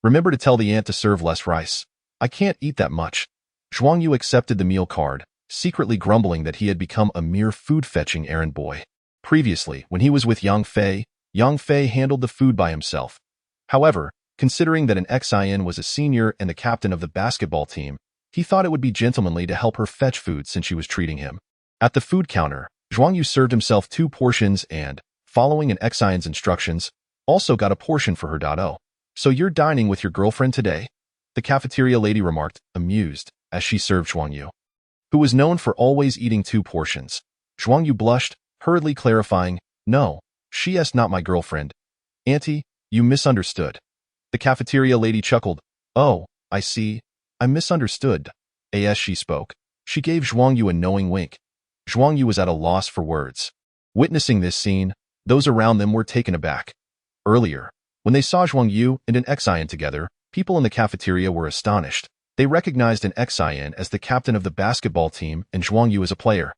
Remember to tell the aunt to serve less rice. I can't eat that much." Zhuang Yu accepted the meal card, secretly grumbling that he had become a mere food-fetching errand boy. Previously, when he was with Yang Fei handled the food by himself. However, considering that an ex-Ian was a senior and the captain of the basketball team, he thought it would be gentlemanly to help her fetch food since she was treating him. At the food counter, Zhuang Yu served himself 2 portions and, following an ex-Ian's instructions, also got a portion for her. "So you're dining with your girlfriend today?" the cafeteria lady remarked, amused, as she served Zhuang Yu, who was known for always eating 2 portions. Zhuang Yu blushed, hurriedly clarifying, "No, she is not my girlfriend. Auntie, you misunderstood." The cafeteria lady chuckled. "Oh, I see. I misunderstood." As she spoke, she gave Zhuang Yu a knowing wink. Zhuang Yu was at a loss for words. Witnessing this scene, those around them were taken aback. Earlier, when they saw Zhuang Yu and an ex-Ian together, people in the cafeteria were astonished. They recognized an ex-Ian as the captain of the basketball team and Zhuang Yu as a player.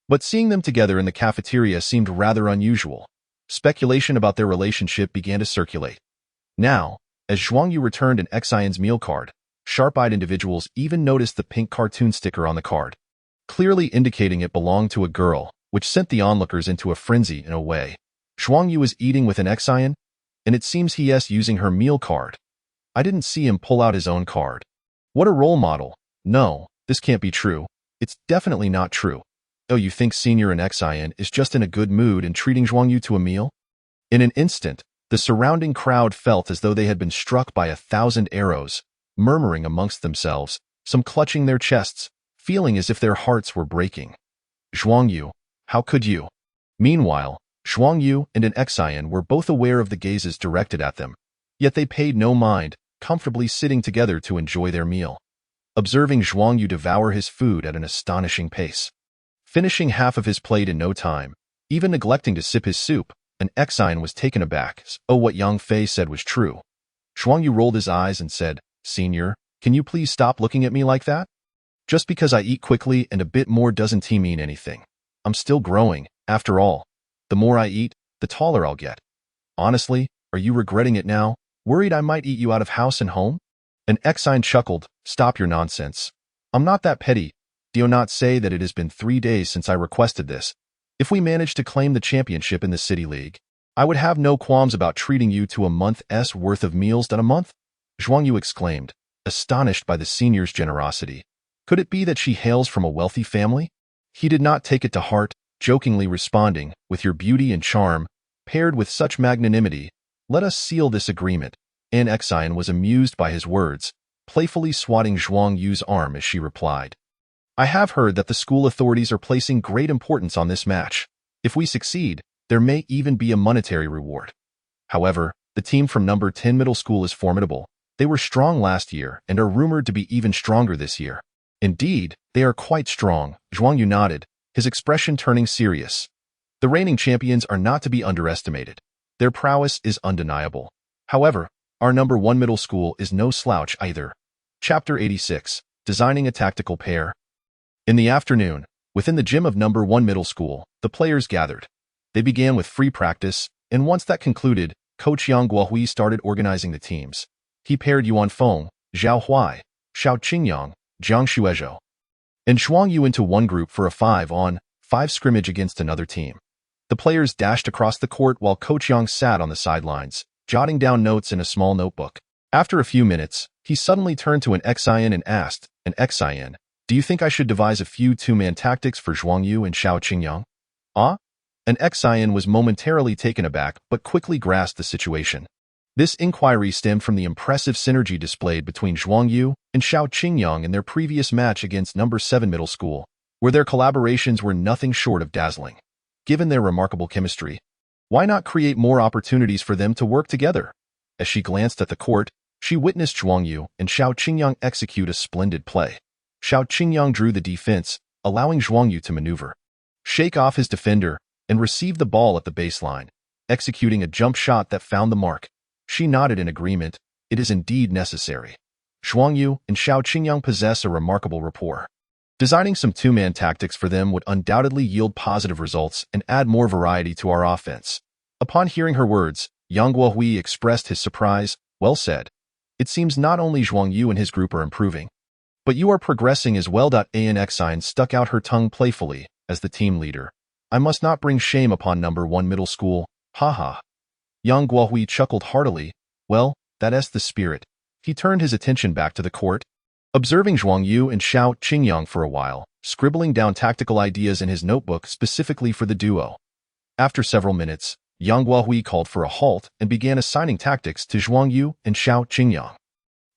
But seeing them together in the cafeteria seemed rather unusual. Speculation about their relationship began to circulate. Now, as Zhuang Yu returned an ex-Ian's meal card, sharp-eyed individuals even noticed the pink cartoon sticker on the card, clearly indicating it belonged to a girl, which sent the onlookers into a frenzy in a way. Zhuang Yu was eating with an ex-Ian, and it seems he's using her meal card. I didn't see him pull out his own card. What a role model. No, this can't be true. It's definitely not true. Oh, you think senior and ex-Ian is just in a good mood and treating Zhuang Yu to a meal? In an instant, the surrounding crowd felt as though they had been struck by 1,000 arrows, murmuring amongst themselves, some clutching their chests, feeling as if their hearts were breaking. "Zhuang Yu, how could you?" Meanwhile, Zhuang Yu and an Xian were both aware of the gazes directed at them, yet they paid no mind, comfortably sitting together to enjoy their meal. Observing Zhuang Yu devour his food at an astonishing pace, finishing half of his plate in no time, even neglecting to sip his soup, an Xian was taken aback. Oh, what Yang Fei said was true. Zhuang Yu rolled his eyes and said, "Senior, can you please stop looking at me like that? Just because I eat quickly and a bit more doesn't mean anything. I'm still growing, after all. The more I eat, the taller I'll get. Honestly, are you regretting it now, worried I might eat you out of house and home?" An Xian chuckled, "Stop your nonsense. I'm not that petty. Do you not say that it has been 3 days since I requested this? If we manage to claim the championship in the City League, I would have no qualms about treating you to a month's worth of meals in a month?" Zhuang Yu exclaimed, astonished by the senior's generosity. Could it be that she hails from a wealthy family? He did not take it to heart, jokingly responding, "With your beauty and charm, paired with such magnanimity, let us seal this agreement." An Xian was amused by his words, playfully swatting Zhuang Yu's arm as she replied, "I have heard that the school authorities are placing great importance on this match. If we succeed, there may even be a monetary reward. However, the team from number 10 middle school is formidable. They were strong last year and are rumored to be even stronger this year." "Indeed, they are quite strong," Zhuang Yu nodded, his expression turning serious. "The reigning champions are not to be underestimated. Their prowess is undeniable. However, our number 1 middle school is no slouch either." Chapter 86, Designing a Tactical Pair. In the afternoon, within the gym of number 1 middle school, the players gathered. They began with free practice, and once that concluded, Coach Yang Guohui started organizing the teams. He paired Yuan Feng, Zhao Huai, Xiao Qingyang, Jiang Xuezhou, and Zhuang Yu into one group for a 5-on-5 scrimmage against another team. The players dashed across the court while Coach Yang sat on the sidelines, jotting down notes in a small notebook. After a few minutes, he suddenly turned to an Xian and asked, "An Xian, do you think I should devise a few two-man tactics for Zhuang Yu and Xiao Qingyang?" "Ah?" An Xian was momentarily taken aback but quickly grasped the situation. This inquiry stemmed from the impressive synergy displayed between Zhuang Yu and Xiao Qingyang in their previous match against number 7 middle school, where their collaborations were nothing short of dazzling. Given their remarkable chemistry, why not create more opportunities for them to work together? As she glanced at the court, she witnessed Zhuang Yu and Xiao Qingyang execute a splendid play. Xiao Qingyang drew the defense, allowing Zhuang Yu to maneuver, shake off his defender, and receive the ball at the baseline, executing a jump shot that found the mark. She nodded in agreement. It is indeed necessary. Zhuang Yu and Xiao Qingyang possess a remarkable rapport. Designing some two-man tactics for them would undoubtedly yield positive results and add more variety to our offense. Upon hearing her words, Yang Guohui expressed his surprise. "Well said. It seems not only Zhuang Yu and his group are improving, but you are progressing as well." An Xian stuck out her tongue playfully. "As the team leader, I must not bring shame upon number 1 middle school. Ha." Yang Guohui chuckled heartily. "Well, that's the spirit." He turned his attention back to the court, observing Zhuang Yu and Xiao Qingyang for a while, scribbling down tactical ideas in his notebook specifically for the duo. After several minutes, Yang Guohui called for a halt and began assigning tactics to Zhuang Yu and Xiao Qingyang.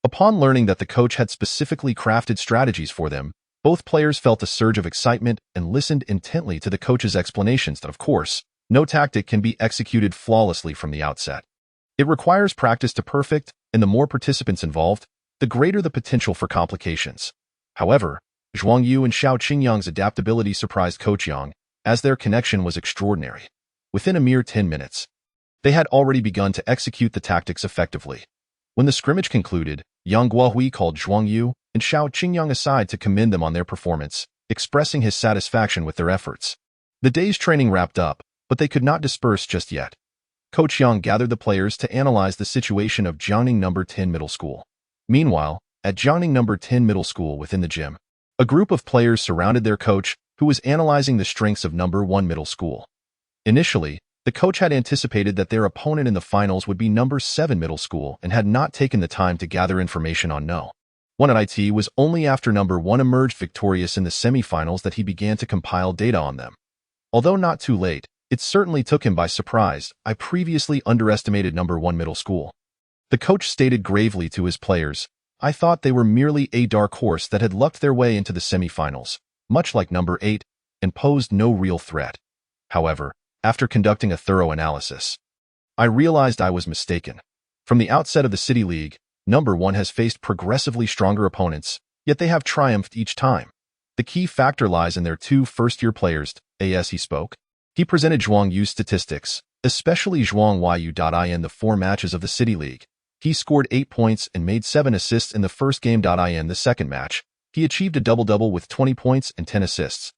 Upon learning that the coach had specifically crafted strategies for them, both players felt a surge of excitement and listened intently to the coach's explanations that, of course, no tactic can be executed flawlessly from the outset. It requires practice to perfect, and the more participants involved, the greater the potential for complications. However, Zhuang Yu and Xiao Qingyang's adaptability surprised Coach Yang, as their connection was extraordinary. Within a mere 10 minutes, they had already begun to execute the tactics effectively. When the scrimmage concluded, Yang Guohui called Zhuang Yu and Xiao Qingyang aside to commend them on their performance, expressing his satisfaction with their efforts. The day's training wrapped up, but they could not disperse just yet. Coach Yang gathered the players to analyze the situation of Jiangning number 10 middle school. Meanwhile, at Jiangning number 10 middle school within the gym, a group of players surrounded their coach, who was analyzing the strengths of number 1 middle school. Initially, the coach had anticipated that their opponent in the finals would be number 7 middle school and had not taken the time to gather information on no. 1 at IT was only after number 1 emerged victorious in the semifinals that he began to compile data on them. Although not too late, it certainly took him by surprise. "I previously underestimated number 1 middle school." The coach stated gravely to his players, "I thought they were merely a dark horse that had lucked their way into the semifinals, much like number 8, and posed no real threat. However, After conducting a thorough analysis, I realized I was mistaken. From the outset of the City League, number 1 has faced progressively stronger opponents, yet they have triumphed each time. The key factor lies in their 2 first-year players, as he spoke. He presented Zhuang Yu's statistics, especially Zhuang Yu. In the 4 matches of the City League, he scored 8 points and made 7 assists in the first game. In the second match, he achieved a double-double with 20 points and 10 assists,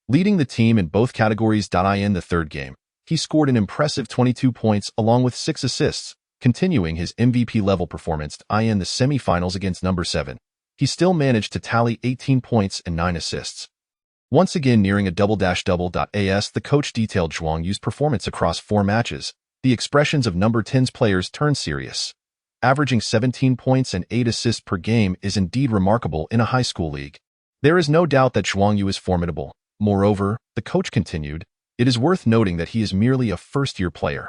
leading the team in both categories. In the third game, he scored an impressive 22 points along with 6 assists, continuing his MVP-level performance. In the semi-finals against number 7, he still managed to tally 18 points and 9 assists. Once again nearing a double-double. The coach detailed Zhuang Yu's performance across 4 matches. The expressions of number 10's players turned serious. Averaging 17 points and 8 assists per game is indeed remarkable in a high school league. There is no doubt that Zhuang Yu is formidable. Moreover, the coach continued, it is worth noting that he is merely a first-year player.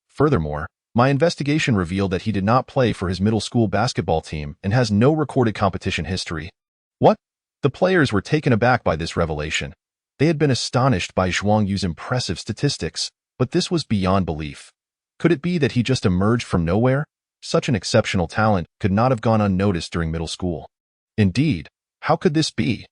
Furthermore, my investigation revealed that he did not play for his middle school basketball team and has no recorded competition history. What? The players were taken aback by this revelation. They had been astonished by Zhuang Yu's impressive statistics, but this was beyond belief. Could it be that he just emerged from nowhere? Such an exceptional talent could not have gone unnoticed during middle school. Indeed, how could this be?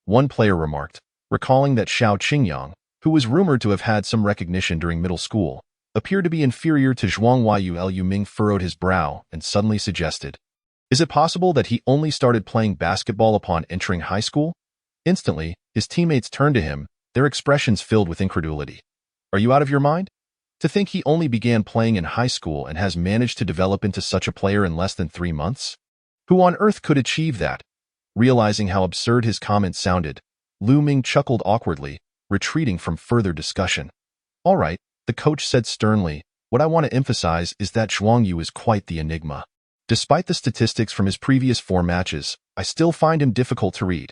One player remarked, recalling that Xiao Qingyang, who was rumored to have had some recognition during middle school, appeared to be inferior to Zhuang Yu. Liu Ming furrowed his brow and suddenly suggested, is it possible that he only started playing basketball upon entering high school? Instantly, his teammates turned to him, their expressions filled with incredulity. Are you out of your mind? To think he only began playing in high school and has managed to develop into such a player in less than 3 months? Who on earth could achieve that? Realizing how absurd his comment sounded, Liu Ming chuckled awkwardly, retreating from further discussion. All right, the coach said sternly, what I want to emphasize is that Zhuang Yu is quite the enigma. Despite the statistics from his previous 4 matches, I still find him difficult to read.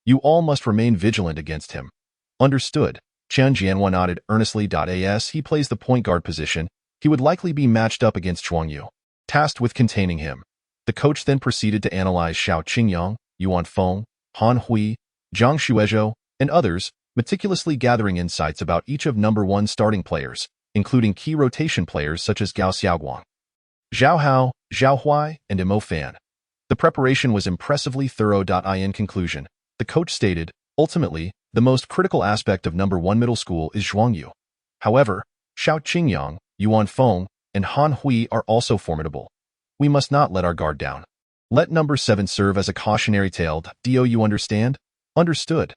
You all must remain vigilant against him. Understood. Chen Jianhua nodded earnestly. As he plays the point guard position, he would likely be matched up against Zhuang Yu, tasked with containing him. The coach then proceeded to analyze Xiao Qingyang, Yuan Feng, Han Hui, Zhang Xuezhou, and others, meticulously gathering insights about each of number 1 starting players, including key rotation players such as Gao Xiaoguang, Zhao Hao, Zhao Huai, and Mo Fan. The preparation was impressively thorough. In conclusion, the coach stated, ultimately, the most critical aspect of number 1 middle school is Zhuang Yu. However, Xiao Qingyang, Yuan Feng, and Han Hui are also formidable. We must not let our guard down. Let number 7 serve as a cautionary tale. Do you understand? Understood.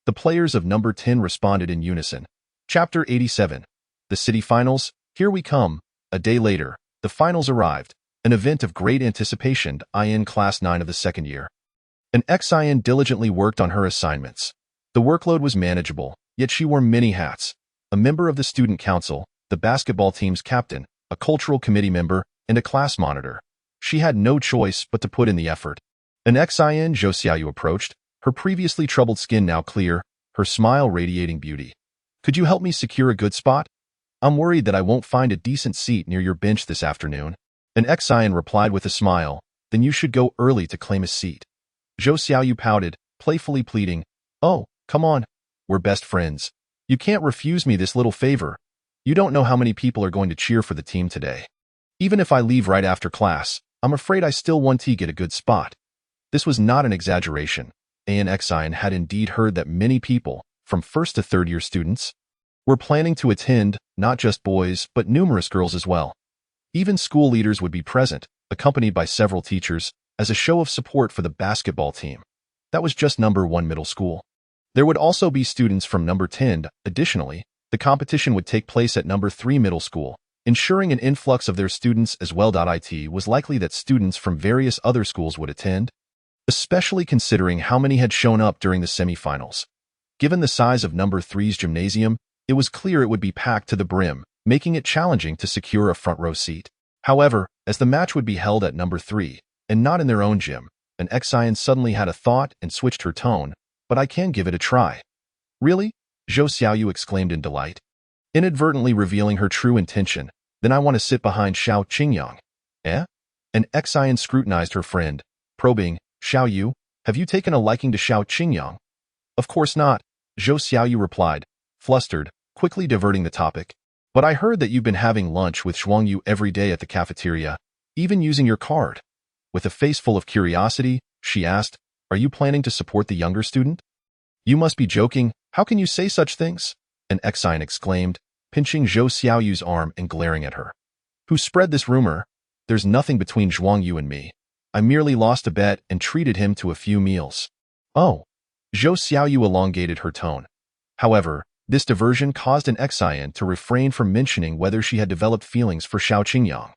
The players of number 10 responded in unison. Chapter 87. The City Finals, here we come. A day later, the finals arrived, an event of great anticipation. In Class 9 of the second year, an ex-IN diligently worked on her assignments. The workload was manageable, yet she wore many hats. A member of the student council, the basketball team's captain, a cultural committee member, and a class monitor. She had no choice but to put in the effort. An ex-IN Zhou Xiaoyu approached, her previously troubled skin now clear, her smile radiating beauty. Could you help me secure a good spot? I'm worried that I won't find a decent seat near your bench this afternoon. An ex-IN replied with a smile, then you should go early to claim a seat. Zhou Xiaoyu pouted, playfully pleading, oh, come on, we're best friends. You can't refuse me this little favor. You don't know how many people are going to cheer for the team today. Even if I leave right after class, I'm afraid I still want to get a good spot. This was not an exaggeration. ANXIN had indeed heard that many people, from first to third year students, were planning to attend, not just boys, but numerous girls as well. Even school leaders would be present, accompanied by several teachers, as a show of support for the basketball team. That was just number 1 middle school. There would also be students from number 10. Additionally, the competition would take place at number 3 middle school, ensuring an influx of their students as well. It was likely that students from various other schools would attend, especially considering how many had shown up during the semifinals. Given the size of number 3's gymnasium, it was clear it would be packed to the brim, making it challenging to secure a front row seat. However, as the match would be held at number 3, and not in their own gym, an ex-IN suddenly had a thought and switched her tone, but I can give it a try. Really? Zhou Xiaoyu exclaimed in delight, inadvertently revealing her true intention. Then I want to sit behind Xiao Qingyang. Eh? An ex-IN scrutinized her friend, probing, Xiao Yu, have you taken a liking to Xiao Qingyang? Of course not, Zhou Xiaoyu replied, flustered, quickly diverting the topic. But I heard that you've been having lunch with Zhuang Yu every day at the cafeteria, even using your card. With a face full of curiosity, she asked, "Are you planning to support the younger student?" "You must be joking. How can you say such things?" an Exine exclaimed, pinching Zhou Xiaoyu's arm and glaring at her. "Who spread this rumor? There's nothing between Zhuang Yu and me. I merely lost a bet and treated him to a few meals." "Oh." Zhou Xiaoyu elongated her tone. However, this diversion caused an Exine to refrain from mentioning whether she had developed feelings for Xiao Qingyang.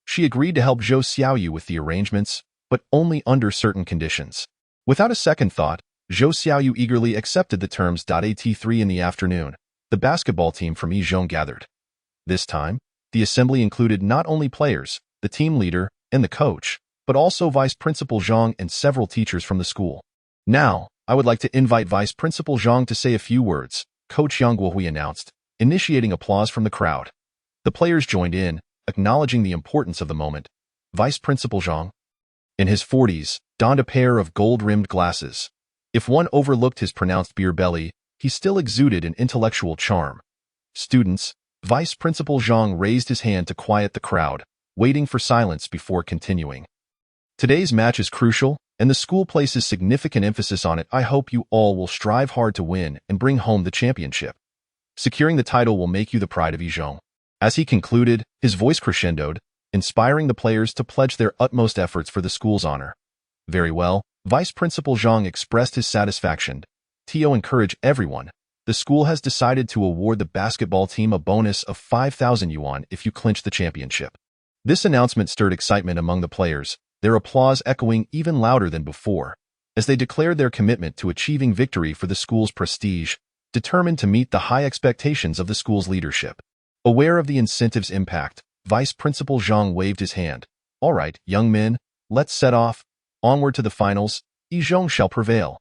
She agreed to help Zhou Xiaoyu with the arrangements, but only under certain conditions. Without a second thought, Zhou Xiaoyu eagerly accepted the terms. At 3 in the afternoon, the basketball team from Yizhong gathered. This time, the assembly included not only players, the team leader, and the coach, but also Vice Principal Zhang and several teachers from the school. "Now, I would like to invite Vice Principal Zhang to say a few words," Coach Yang Guohui announced, initiating applause from the crowd. The players joined in, acknowledging the importance of the moment. Vice Principal Zhang, in his 40s, donned a pair of gold-rimmed glasses. If one overlooked his pronounced beer belly, he still exuded an intellectual charm. "Students," Vice Principal Zhang raised his hand to quiet the crowd, waiting for silence before continuing. "Today's match is crucial, and the school places significant emphasis on it. I hope you all will strive hard to win and bring home the championship. Securing the title will make you the pride of Yizhong." As he concluded, his voice crescendoed, inspiring the players to pledge their utmost efforts for the school's honor. "Very well," Vice Principal Zhang expressed his satisfaction. "To encourage everyone, the school has decided to award the basketball team a bonus of 5,000 yuan if you clinch the championship." This announcement stirred excitement among the players, their applause echoing even louder than before, as they declared their commitment to achieving victory for the school's prestige, determined to meet the high expectations of the school's leadership. Aware of the incentive's impact, Vice Principal Zhang waved his hand. "All right, young men, let's set off. Onward to the finals. Yizhong shall prevail."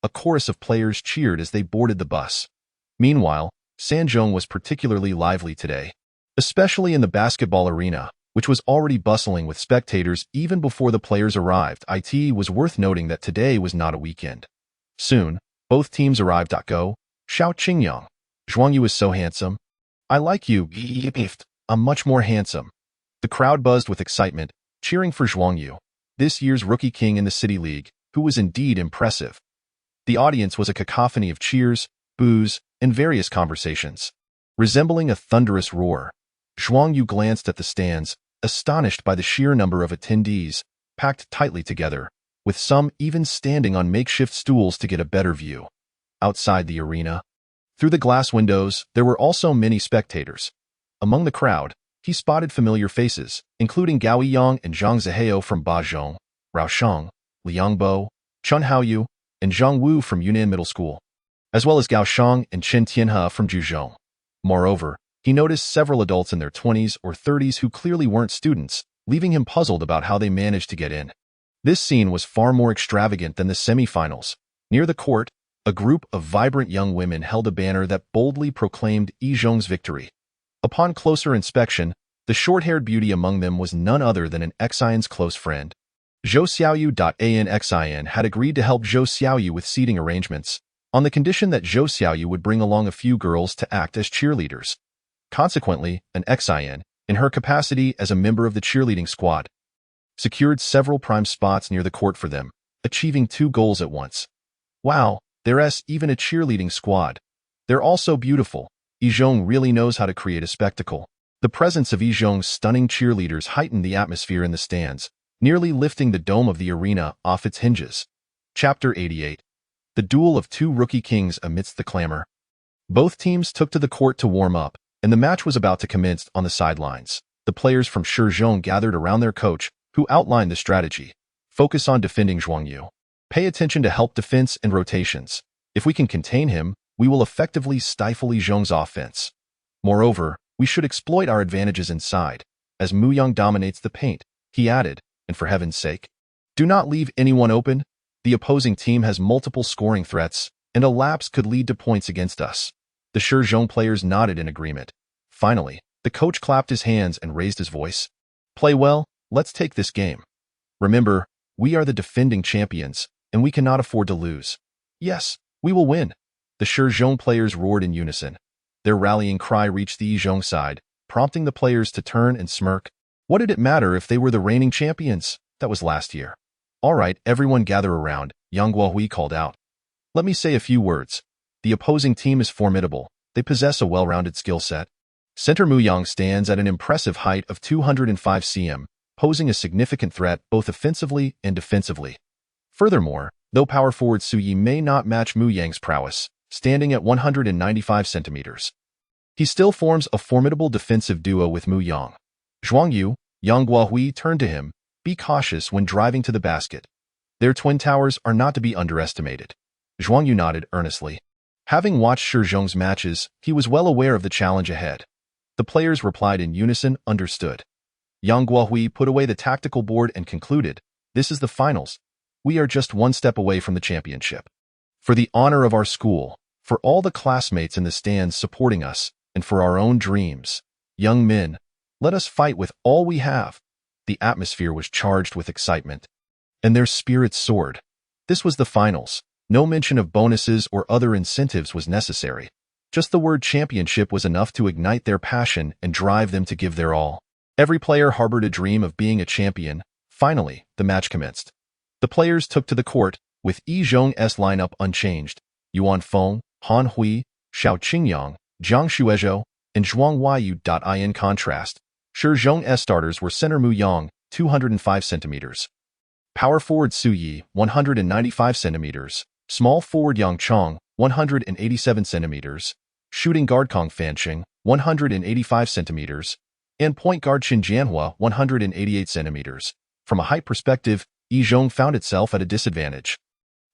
A chorus of players cheered as they boarded the bus. Meanwhile, Sanzhong was particularly lively today, especially in the basketball arena, which was already bustling with spectators even before the players arrived. It was worth noting that today was not a weekend. Soon, both teams arrived. Go, Xiao Qingyang. "Zhuang Yu is so handsome. I like you. I'm much more handsome." The crowd buzzed with excitement, cheering for Zhuang Yu, this year's rookie king in the City League, who was indeed impressive. The audience was a cacophony of cheers, boos, and various conversations. Resembling a thunderous roar, Zhuang Yu glanced at the stands, astonished by the sheer number of attendees, packed tightly together, with some even standing on makeshift stools to get a better view. Outside the arena, through the glass windows, there were also many spectators. Among the crowd, he spotted familiar faces, including Gao Yiyang and Zhang Zihao from Bazhong, Rao Sheng, Liang Bo, Chun Haoyu, and Zhang Wu from Yunnan Middle School, as well as Gao Sheng and Chen Tianhe from Zhuzhou. Moreover, he noticed several adults in their 20s or 30s who clearly weren't students, leaving him puzzled about how they managed to get in. This scene was far more extravagant than the semifinals. Near the court, a group of vibrant young women held a banner that boldly proclaimed Yizhong's victory. Upon closer inspection, the short-haired beauty among them was none other than an Xian's close friend. Zhou Xiaoyu. An Xian had agreed to help Zhou Xiaoyu with seating arrangements, on the condition that Zhou Xiaoyu would bring along a few girls to act as cheerleaders. Consequently, an Xian, in her capacity as a member of the cheerleading squad, secured several prime spots near the court for them, achieving 2 goals at once. "Wow, there's even a cheerleading squad. They're all so beautiful. Yizhong really knows how to create a spectacle." The presence of Yizhong's stunning cheerleaders heightened the atmosphere in the stands, nearly lifting the dome of the arena off its hinges. Chapter 88. The duel of 2 rookie kings amidst the clamor. Both teams took to the court to warm up, and the match was about to commence. On the sidelines, the players from Shizhong gathered around their coach, who outlined the strategy. "Focus on defending Zhuang Yu. Pay attention to help defense and rotations. If we can contain him, we will effectively stifle Yizhong's offense. Moreover, we should exploit our advantages inside, as Mu Yang dominates the paint," he added, "and for heaven's sake, do not leave anyone open. The opposing team has multiple scoring threats, and a lapse could lead to points against us." The Shizhong players nodded in agreement. Finally, the coach clapped his hands and raised his voice. "Play well, let's take this game. Remember, we are the defending champions, and we cannot afford to lose." "Yes, we will win," the Shizhong players roared in unison. Their rallying cry reached the Yizhong side, prompting the players to turn and smirk. What did it matter if they were the reigning champions? That was last year. All right, everyone gather around, Yang Guohui called out. Let me say a few words. The opposing team is formidable. They possess a well-rounded skill set. Center Mu Yang stands at an impressive height of 205 cm, posing a significant threat both offensively and defensively. Furthermore, though power forward Su Yi may not match Mu Yang's prowess, standing at 195 centimeters, he still forms a formidable defensive duo with Mu Yang. Zhuang Yu, Yang Guohui turned to him. Be cautious when driving to the basket. Their twin towers are not to be underestimated. Zhuang Yu nodded earnestly. Having watched Shi Zhong's matches, he was well aware of the challenge ahead. The players replied in unison, understood. Yang Guohui put away the tactical board and concluded, this is the finals. We are just one step away from the championship. For the honor of our school, for all the classmates in the stands supporting us, and for our own dreams, young men, let us fight with all we have. The atmosphere was charged with excitement, and their spirits soared. This was the finals. No mention of bonuses or other incentives was necessary. Just the word championship was enough to ignite their passion and drive them to give their all. Every player harbored a dream of being a champion. Finally, the match commenced. The players took to the court, with Yizhong's lineup unchanged. Yuan Feng, Han Hui, Xiao Qingyang, Jiang Shuezhou, and Zhuang Yu. In contrast, Shi Zhong's starters were center Mu Yang, 205 centimeters. Power forward Su Yi, 195 centimeters. Small forward Yang Chong, 187 centimeters. Shooting guard Kong Fanqing, 185 centimeters. And point guard Qin Jianhua, 188 centimeters. From a height perspective, Yizhong found itself at a disadvantage,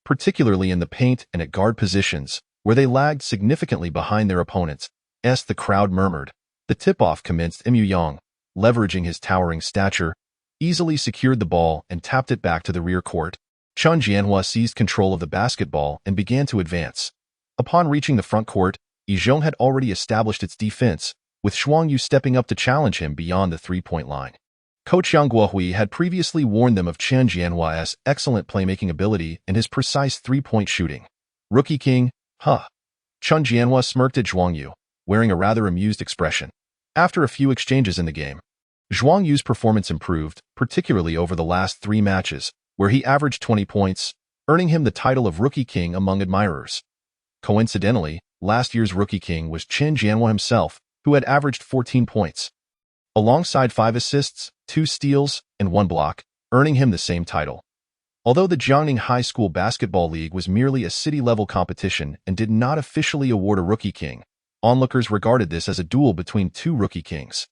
particularly in the paint and at guard positions, where they lagged significantly behind their opponents. The crowd murmured. The tip-off commenced. Mu Yang, leveraging his towering stature, easily secured the ball and tapped it back to the rear court. Qin Jianhua seized control of the basketball and began to advance. Upon reaching the front court, Yizhong had already established its defense, with Zhuang Yu stepping up to challenge him beyond the three-point line. Coach Yang Guohui had previously warned them of Qin Jianhua's excellent playmaking ability and his precise three-point shooting. Rookie King, huh? Qin Jianhua smirked at Zhuang Yu, wearing a rather amused expression. After a few exchanges in the game, Zhuang Yu's performance improved, particularly over the last 3 matches, where he averaged 20 points, earning him the title of Rookie King among admirers. Coincidentally, last year's Rookie King was Qin Jianhua himself, who had averaged 14 points, alongside 5 assists, 2 steals, and 1 block, earning him the same title. Although the Jiangning High School Basketball League was merely a city-level competition and did not officially award a Rookie King, onlookers regarded this as a duel between 2 Rookie Kings.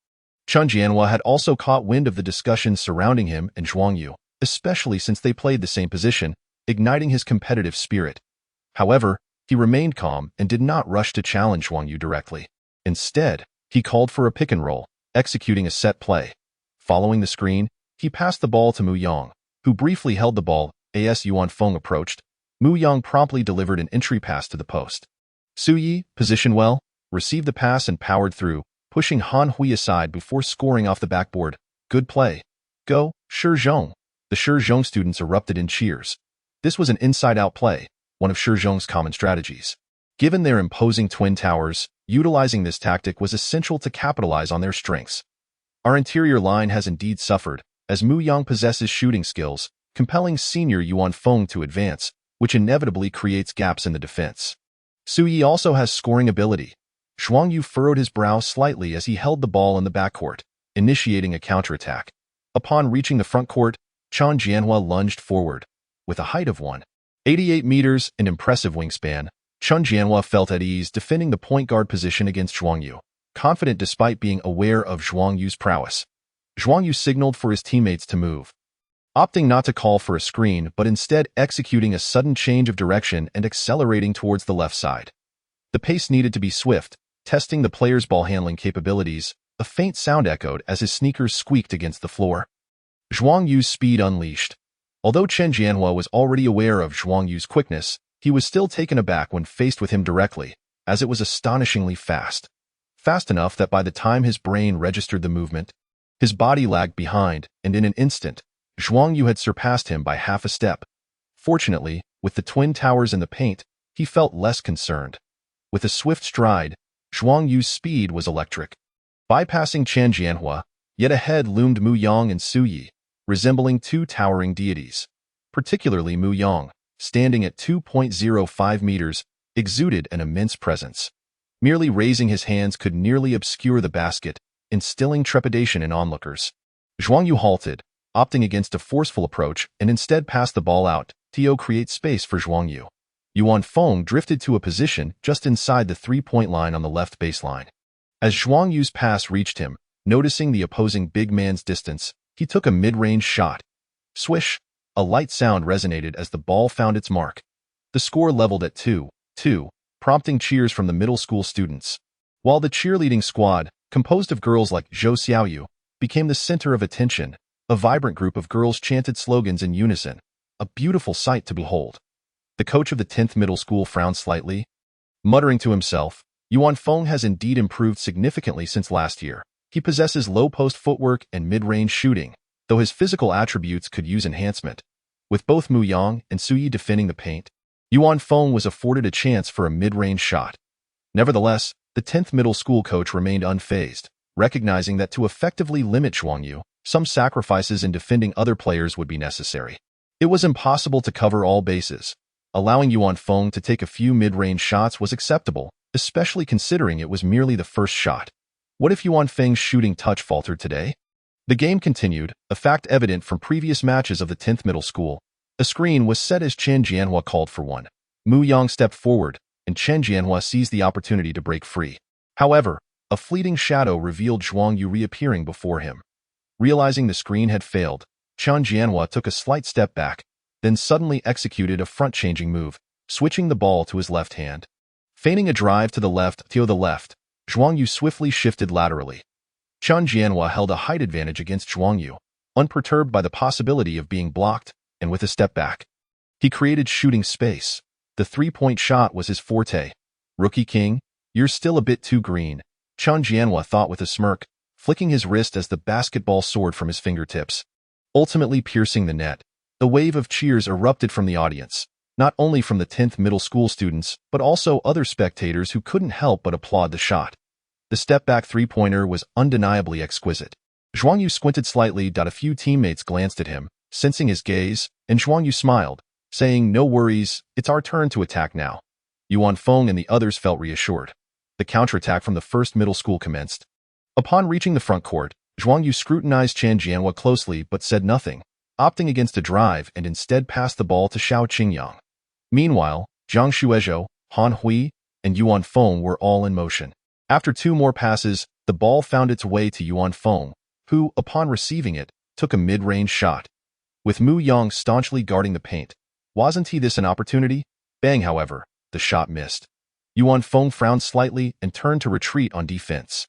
Qin Jianhua had also caught wind of the discussions surrounding him and Zhuang Yu, especially since they played the same position, igniting his competitive spirit. However, he remained calm and did not rush to challenge Zhuang Yu directly. Instead, he called for a pick and roll, executing a set play. Following the screen, he passed the ball to Mu Yang, who briefly held the ball. As Yuan Feng approached, Mu Yang promptly delivered an entry pass to the post. Su Yi, positioned well, received the pass and powered through, pushing Han Hui aside before scoring off the backboard. Good play. Go, Shi Zhong. The Shi Zhong students erupted in cheers. This was an inside-out play, one of Shi Zhong's common strategies. Given their imposing twin towers, utilizing this tactic was essential to capitalize on their strengths. Our interior line has indeed suffered, as Mu Yang possesses shooting skills, compelling senior Yuan Feng to advance, which inevitably creates gaps in the defense. Su Yi also has scoring ability. Zhuang Yu furrowed his brow slightly as he held the ball in the backcourt, initiating a counterattack. Upon reaching the front court, Qin Jianhua lunged forward. With a height of 188 meters and impressive wingspan, Qin Jianhua felt at ease defending the point guard position against Zhuang Yu, confident despite being aware of Zhuang Yu's prowess. Zhuang Yu signaled for his teammates to move, opting not to call for a screen but instead executing a sudden change of direction and accelerating towards the left side. The pace needed to be swift, testing the player's ball handling capabilities. A faint sound echoed as his sneakers squeaked against the floor. Zhuang Yu's speed unleashed. Although Qin Jianhua was already aware of Zhuang Yu's quickness, he was still taken aback when faced with him directly, as it was astonishingly fast. Fast enough that by the time his brain registered the movement, his body lagged behind, and in an instant, Zhuang Yu had surpassed him by half a step. Fortunately, with the twin towers in the paint, he felt less concerned. With a swift stride, Zhuang Yu's speed was electric. Bypassing Chen Jianhua, yet ahead loomed Mu Yang and Su Yi, resembling two towering deities. Particularly Mu Yang, standing at 2.05 meters, exuded an immense presence. Merely raising his hands could nearly obscure the basket, instilling trepidation in onlookers. Zhuang Yu halted, opting against a forceful approach and instead passed the ball out to create space for Zhuang Yu. Yuan Feng drifted to a position just inside the three-point line on the left baseline. As Zhuang Yu's pass reached him, noticing the opposing big man's distance, he took a mid-range shot. Swish! A light sound resonated as the ball found its mark. The score leveled at 2-2, prompting cheers from the middle school students. While the cheerleading squad, composed of girls like Zhou Xiaoyu, became the center of attention, a vibrant group of girls chanted slogans in unison, a beautiful sight to behold. The coach of the 10th middle school frowned slightly, muttering to himself, Yuan Feng has indeed improved significantly since last year. He possesses low-post footwork and mid-range shooting, though his physical attributes could use enhancement. With both Mu Yang and Su Yi defending the paint, Yuan Feng was afforded a chance for a mid-range shot. Nevertheless, the 10th middle school coach remained unfazed, recognizing that to effectively limit Zhuang Yu, some sacrifices in defending other players would be necessary. It was impossible to cover all bases. Allowing Yuan Feng to take a few mid-range shots was acceptable, especially considering it was merely the first shot. What if Yuan Feng's shooting touch faltered today? The game continued, a fact evident from previous matches of the 10th middle school. A screen was set as Chen Jianhua called for one. Mu Yang stepped forward, and Chen Jianhua seized the opportunity to break free. However, a fleeting shadow revealed Zhuang Yu reappearing before him. Realizing the screen had failed, Chen Jianhua took a slight step back, then suddenly executed a front-changing move, switching the ball to his left hand. Feigning a drive to the left, Zhuang Yu swiftly shifted laterally. Chen Jianhua held a height advantage against Zhuang Yu, unperturbed by the possibility of being blocked, and with a step back, he created shooting space. The three-point shot was his forte. Rookie King, you're still a bit too green, Chen Jianhua thought with a smirk, flicking his wrist as the basketball soared from his fingertips. Ultimately piercing the net, a wave of cheers erupted from the audience, not only from the 10th middle school students, but also other spectators who couldn't help but applaud the shot. The step-back three-pointer was undeniably exquisite. Zhuang Yu squinted slightly. A few teammates glanced at him, sensing his gaze, and Zhuang Yu smiled, saying, "No worries, it's our turn to attack now." Yuan Feng and the others felt reassured. The counterattack from the 1st middle school commenced. Upon reaching the front court, Zhuang Yu scrutinized Chen Jianhua closely but said nothing, opting against a drive and instead passed the ball to Xiao Qingyang. Meanwhile, Zhang Xuezhou, Han Hui, and Yuan Feng were all in motion. After 2 more passes, the ball found its way to Yuan Feng, who, upon receiving it, took a mid-range shot. With Mu Yang staunchly guarding the paint, wasn't this an opportunity? Bang, however, the shot missed. Yuan Feng frowned slightly and turned to retreat on defense.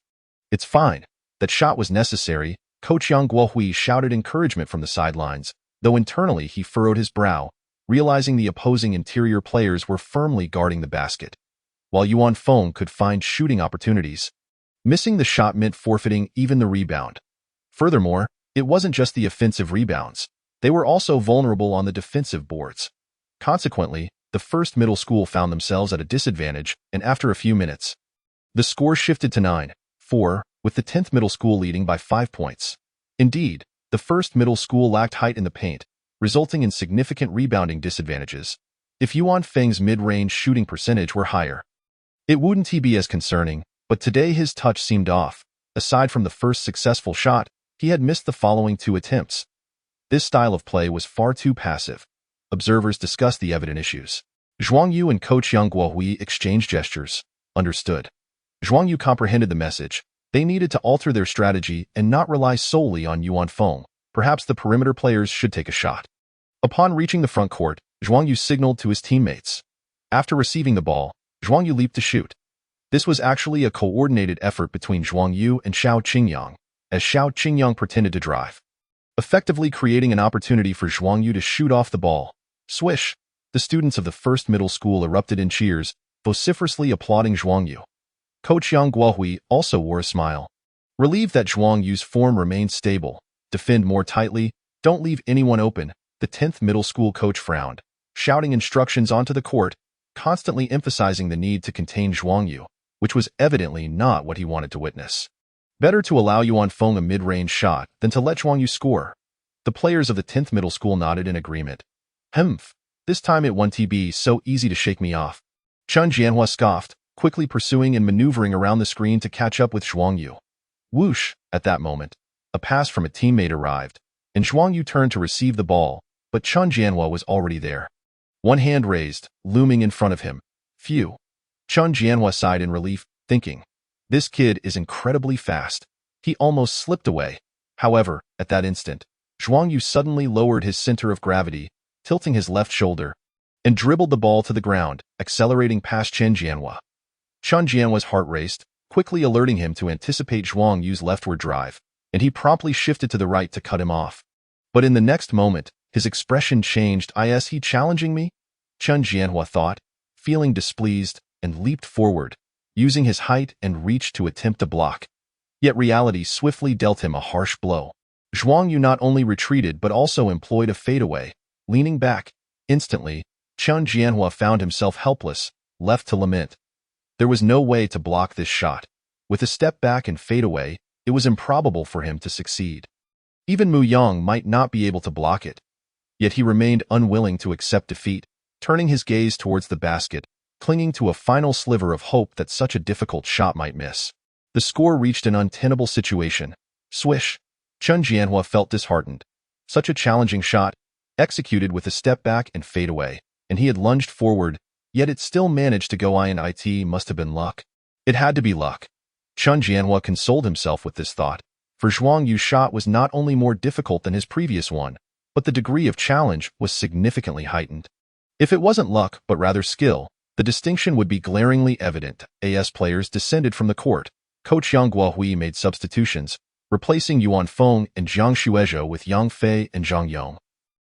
It's fine. That shot was necessary, Coach Yang Guohui shouted encouragement from the sidelines, though internally he furrowed his brow, realizing the opposing interior players were firmly guarding the basket, while Yuan Feng could find shooting opportunities. Missing the shot meant forfeiting even the rebound. Furthermore, it wasn't just the offensive rebounds. They were also vulnerable on the defensive boards. Consequently, the 1st middle school found themselves at a disadvantage, and after a few minutes, the score shifted to 9-4, with the 10th middle school leading by 5 points. Indeed, the 1st middle school lacked height in the paint, resulting in significant rebounding disadvantages. If Yuan Feng's mid-range shooting percentage were higher, it wouldn't be as concerning, but today his touch seemed off. Aside from the first successful shot, he had missed the following 2 attempts. This style of play was far too passive. Observers discussed the evident issues. Zhuang Yu and Coach Yang Guohui exchanged gestures. Understood. Zhuang Yu comprehended the message. They needed to alter their strategy and not rely solely on Yuan Feng. Perhaps the perimeter players should take a shot. Upon reaching the front court, Zhuang Yu signaled to his teammates. After receiving the ball, Zhuang Yu leaped to shoot. This was actually a coordinated effort between Zhuang Yu and Xiao Qingyang, as Xiao Qingyang pretended to drive, effectively creating an opportunity for Zhuang Yu to shoot off the ball. Swish! The students of the 1st middle school erupted in cheers, vociferously applauding Zhuang Yu. Coach Yang Guohui also wore a smile. Relieved that Zhuang Yu's form remained stable, defend more tightly, don't leave anyone open, the 10th middle school coach frowned, shouting instructions onto the court, constantly emphasizing the need to contain Zhuang Yu. which was evidently not what he wanted to witness. Better to allow Yuan Feng a mid-range shot than to let Zhuang Yu score. The players of the 10th middle school nodded in agreement. Humph, this time it won't be so easy to shake me off. Chen Jianhua scoffed, quickly pursuing and maneuvering around the screen to catch up with Zhuang Yu. Whoosh! At that moment, a pass from a teammate arrived, and Zhuang Yu turned to receive the ball, but Chen Jianhua was already there. One hand raised, looming in front of him. Phew. Chen Jianhua sighed in relief, thinking, this kid is incredibly fast. He almost slipped away. However, at that instant, Zhuang Yu suddenly lowered his center of gravity, tilting his left shoulder, and dribbled the ball to the ground, accelerating past Chen Jianhua. Chen Jianhua's heart raced, quickly alerting him to anticipate Zhuang Yu's leftward drive, and he promptly shifted to the right to cut him off. But in the next moment, his expression changed. Is he challenging me? Chen Jianhua thought, feeling displeased, and leaped forward, using his height and reach to attempt to block. Yet reality swiftly dealt him a harsh blow. Zhuang Yu not only retreated but also employed a fadeaway, leaning back. Instantly, Chen Jianhua found himself helpless, left to lament. There was no way to block this shot. With a step back and fadeaway, it was improbable for him to succeed. Even Mu Yang might not be able to block it. Yet he remained unwilling to accept defeat, turning his gaze towards the basket, clinging to a final sliver of hope that such a difficult shot might miss. The score reached an untenable situation. Swish! Chen Jianhua felt disheartened. Such a challenging shot, executed with a step back and fadeaway, and he had lunged forward, yet it still managed to go in. It must have been luck. It had to be luck. Chen Jianhua consoled himself with this thought, for Zhuang Yu's shot was not only more difficult than his previous one, but the degree of challenge was significantly heightened. If it wasn't luck but rather skill, the distinction would be glaringly evident. As players descended from the court, Coach Yang Guohui made substitutions, replacing Yuan Feng and Jiang Shuezhou with Yang Fei and Zhang Yong.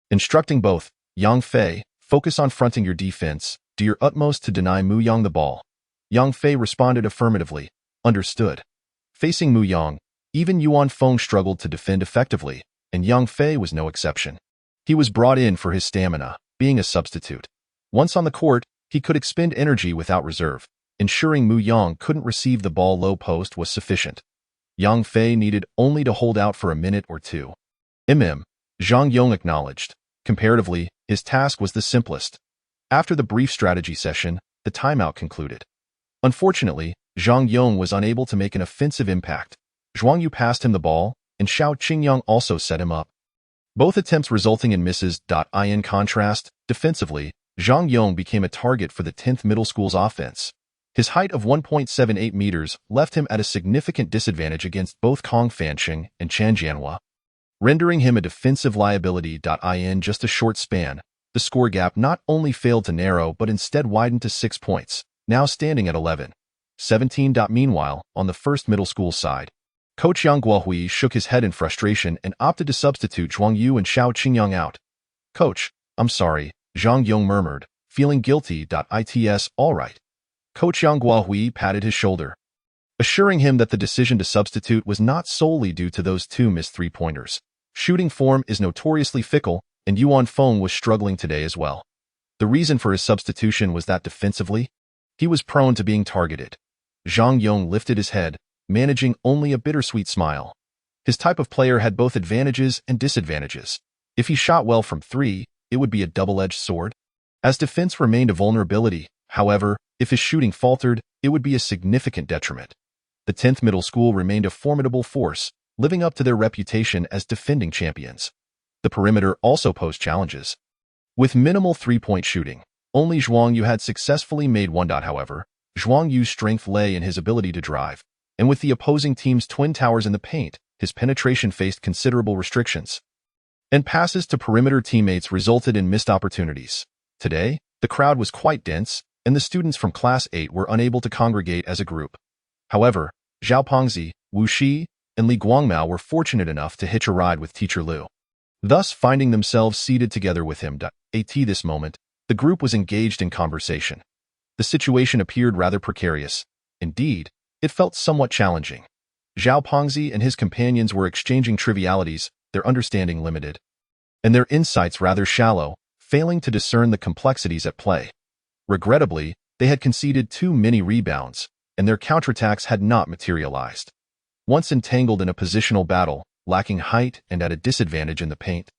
Instructing both, Yang Fei, focus on fronting your defense, do your utmost to deny Mu Yang the ball. Yang Fei responded affirmatively, understood. Facing Mu Yang, even Yuan Feng struggled to defend effectively, and Yang Fei was no exception. He was brought in for his stamina, being a substitute. Once on the court, he could expend energy without reserve. Ensuring Mu Yang couldn't receive the ball low post was sufficient. Yang Fei needed only to hold out for a minute or two. Zhang Yong acknowledged. Comparatively, his task was the simplest. After the brief strategy session, the timeout concluded. Unfortunately, Zhang Yong was unable to make an offensive impact. Zhuang Yu passed him the ball, and Xiao Qingyang also set him up. Both attempts resulting in misses. In contrast, defensively, Zhang Yong became a target for the 10th middle school's offense. His height of 1.78 meters left him at a significant disadvantage against both Kong Fanqing and Chen Jianhua, rendering him a defensive liability. In just a short span, the score gap not only failed to narrow but instead widened to 6 points, now standing at 11-17. Meanwhile, on the first middle school side, Coach Yang Guohui shook his head in frustration and opted to substitute Zhuang Yu and Xiao Qingyang out. Coach, I'm sorry, Zhang Yong murmured, feeling guilty. It's all right. Coach Yang Guohui patted his shoulder, assuring him that the decision to substitute was not solely due to those two missed three-pointers. Shooting form is notoriously fickle, and Yuan Feng was struggling today as well. The reason for his substitution was that defensively, he was prone to being targeted. Zhang Yong lifted his head, managing only a bittersweet smile. His type of player had both advantages and disadvantages. If he shot well from three, it would be a double-edged sword. As defense remained a vulnerability, however, if his shooting faltered, it would be a significant detriment. The 10th middle school remained a formidable force, living up to their reputation as defending champions. The perimeter also posed challenges. With minimal three-point shooting, only Zhuang Yu had successfully made one. However, Zhuang Yu's strength lay in his ability to drive, and with the opposing team's twin towers in the paint, his penetration faced considerable restrictions. And passes to perimeter teammates resulted in missed opportunities. Today, the crowd was quite dense, and the students from Class 8 were unable to congregate as a group. However, Zhao Pengzi, Wu Shi, and Li Guangmao were fortunate enough to hitch a ride with Teacher Liu, thus finding themselves seated together with him. At this moment, the group was engaged in conversation. The situation appeared rather precarious. Indeed, it felt somewhat challenging. Zhao Pengzi and his companions were exchanging trivialities, their understanding limited, and their insights rather shallow, failing to discern the complexities at play. Regrettably, they had conceded too many rebounds, and their counterattacks had not materialized. Once entangled in a positional battle, lacking height and at a disadvantage in the paint,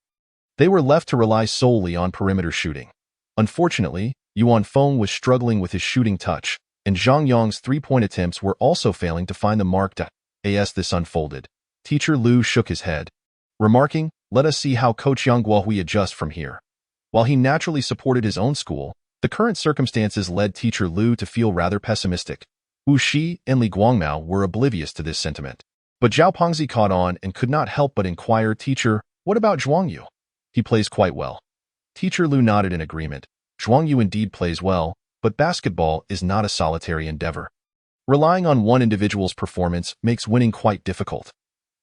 they were left to rely solely on perimeter shooting. Unfortunately, Yuan Feng was struggling with his shooting touch, and Zhang Yang's three-point attempts were also failing to find the mark. As this unfolded, Teacher Lu shook his head, remarking, "Let us see how Coach Yang Guohui adjusts from here." While he naturally supported his own school, the current circumstances led Teacher Lu to feel rather pessimistic. Wu Shi and Li Guangmao were oblivious to this sentiment. But Zhao Pengzi caught on and could not help but inquire, "Teacher, what about Zhuang Yu? He plays quite well." Teacher Lu nodded in agreement. Zhuang Yu indeed plays well, but basketball is not a solitary endeavor. Relying on one individual's performance makes winning quite difficult.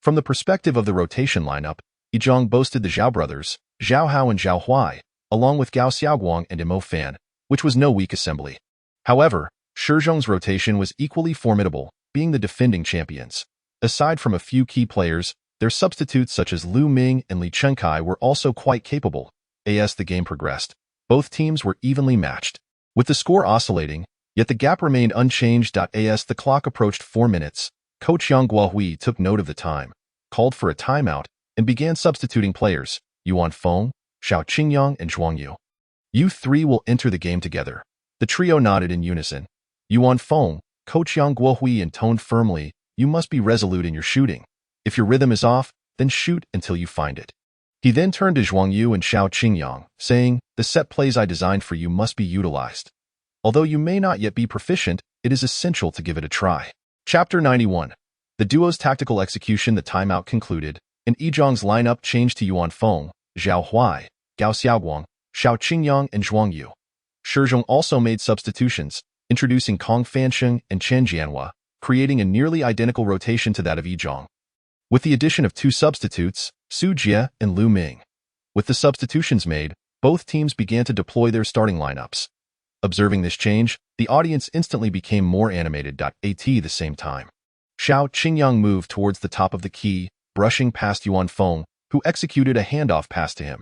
From the perspective of the rotation lineup, Yizhang boasted the Zhao brothers, Zhao Hao and Zhao Huai, along with Gao Xiaoguang and Mo Fan, which was no weak assembly. However, Shizhong's rotation was equally formidable, being the defending champions. Aside from a few key players, their substitutes such as Lu Ming and Li Chenkai were also quite capable. As the game progressed, both teams were evenly matched, with the score oscillating, yet the gap remained unchanged. As the clock approached 4 minutes, Coach Yang Guohui took note of the time, called for a timeout, and began substituting players, Yuan Feng, Xiao Qingyang, and Zhuang Yu. "You three will enter the game together." The trio nodded in unison. Yuan Feng, Coach Yang Guohui intoned firmly, "You must be resolute in your shooting. If your rhythm is off, then shoot until you find it." He then turned to Zhuang Yu and Xiao Qingyang, saying, "The set plays I designed for you must be utilized. Although you may not yet be proficient, it is essential to give it a try." Chapter 91. The duo's tactical execution. The timeout concluded, and Yizhang's lineup changed to Yuan Feng, Zhao Huai, Gao Xiaoguang, Xiao Qingyang, and Zhuang Yu. Shizhong also made substitutions, introducing Kong Fansheng and Chen Jianhua, creating a nearly identical rotation to that of Yizhang. With the addition of 2 substitutes, Su Jie and Lu Ming. With the substitutions made, both teams began to deploy their starting lineups. Observing this change, the audience instantly became more animated. At the same time, Xiao Qingyang moved towards the top of the key, brushing past Yuan Feng, who executed a handoff pass to him.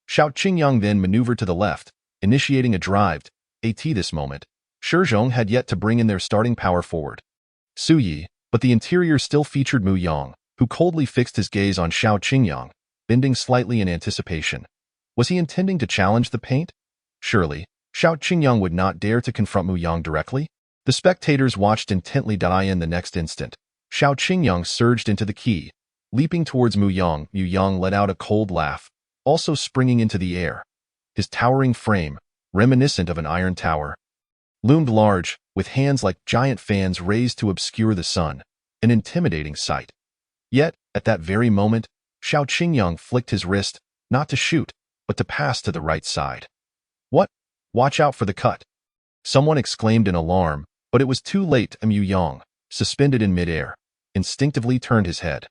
Xiao Qingyang then maneuvered to the left, initiating a drive. At this moment, Shizhong had yet to bring in their starting power forward, Su Yi, but the interior still featured Mu Yang, who coldly fixed his gaze on Xiao Qingyang, bending slightly in anticipation. Was he intending to challenge the paint? Surely, Xiao Qingyang would not dare to confront Mu Yang directly. The spectators watched intently. In the next instant, Xiao Qingyang surged into the key, leaping towards Mu Yang. Mu Yang let out a cold laugh, also springing into the air. His towering frame, reminiscent of an iron tower, loomed large, with hands like giant fans raised to obscure the sun, an intimidating sight. Yet, at that very moment, Xiao Qingyang flicked his wrist, not to shoot, but to pass to the right side. "What? Watch out for the cut!" Someone exclaimed in alarm, but it was too late. Mu Yang, suspended in midair, instinctively turned his head.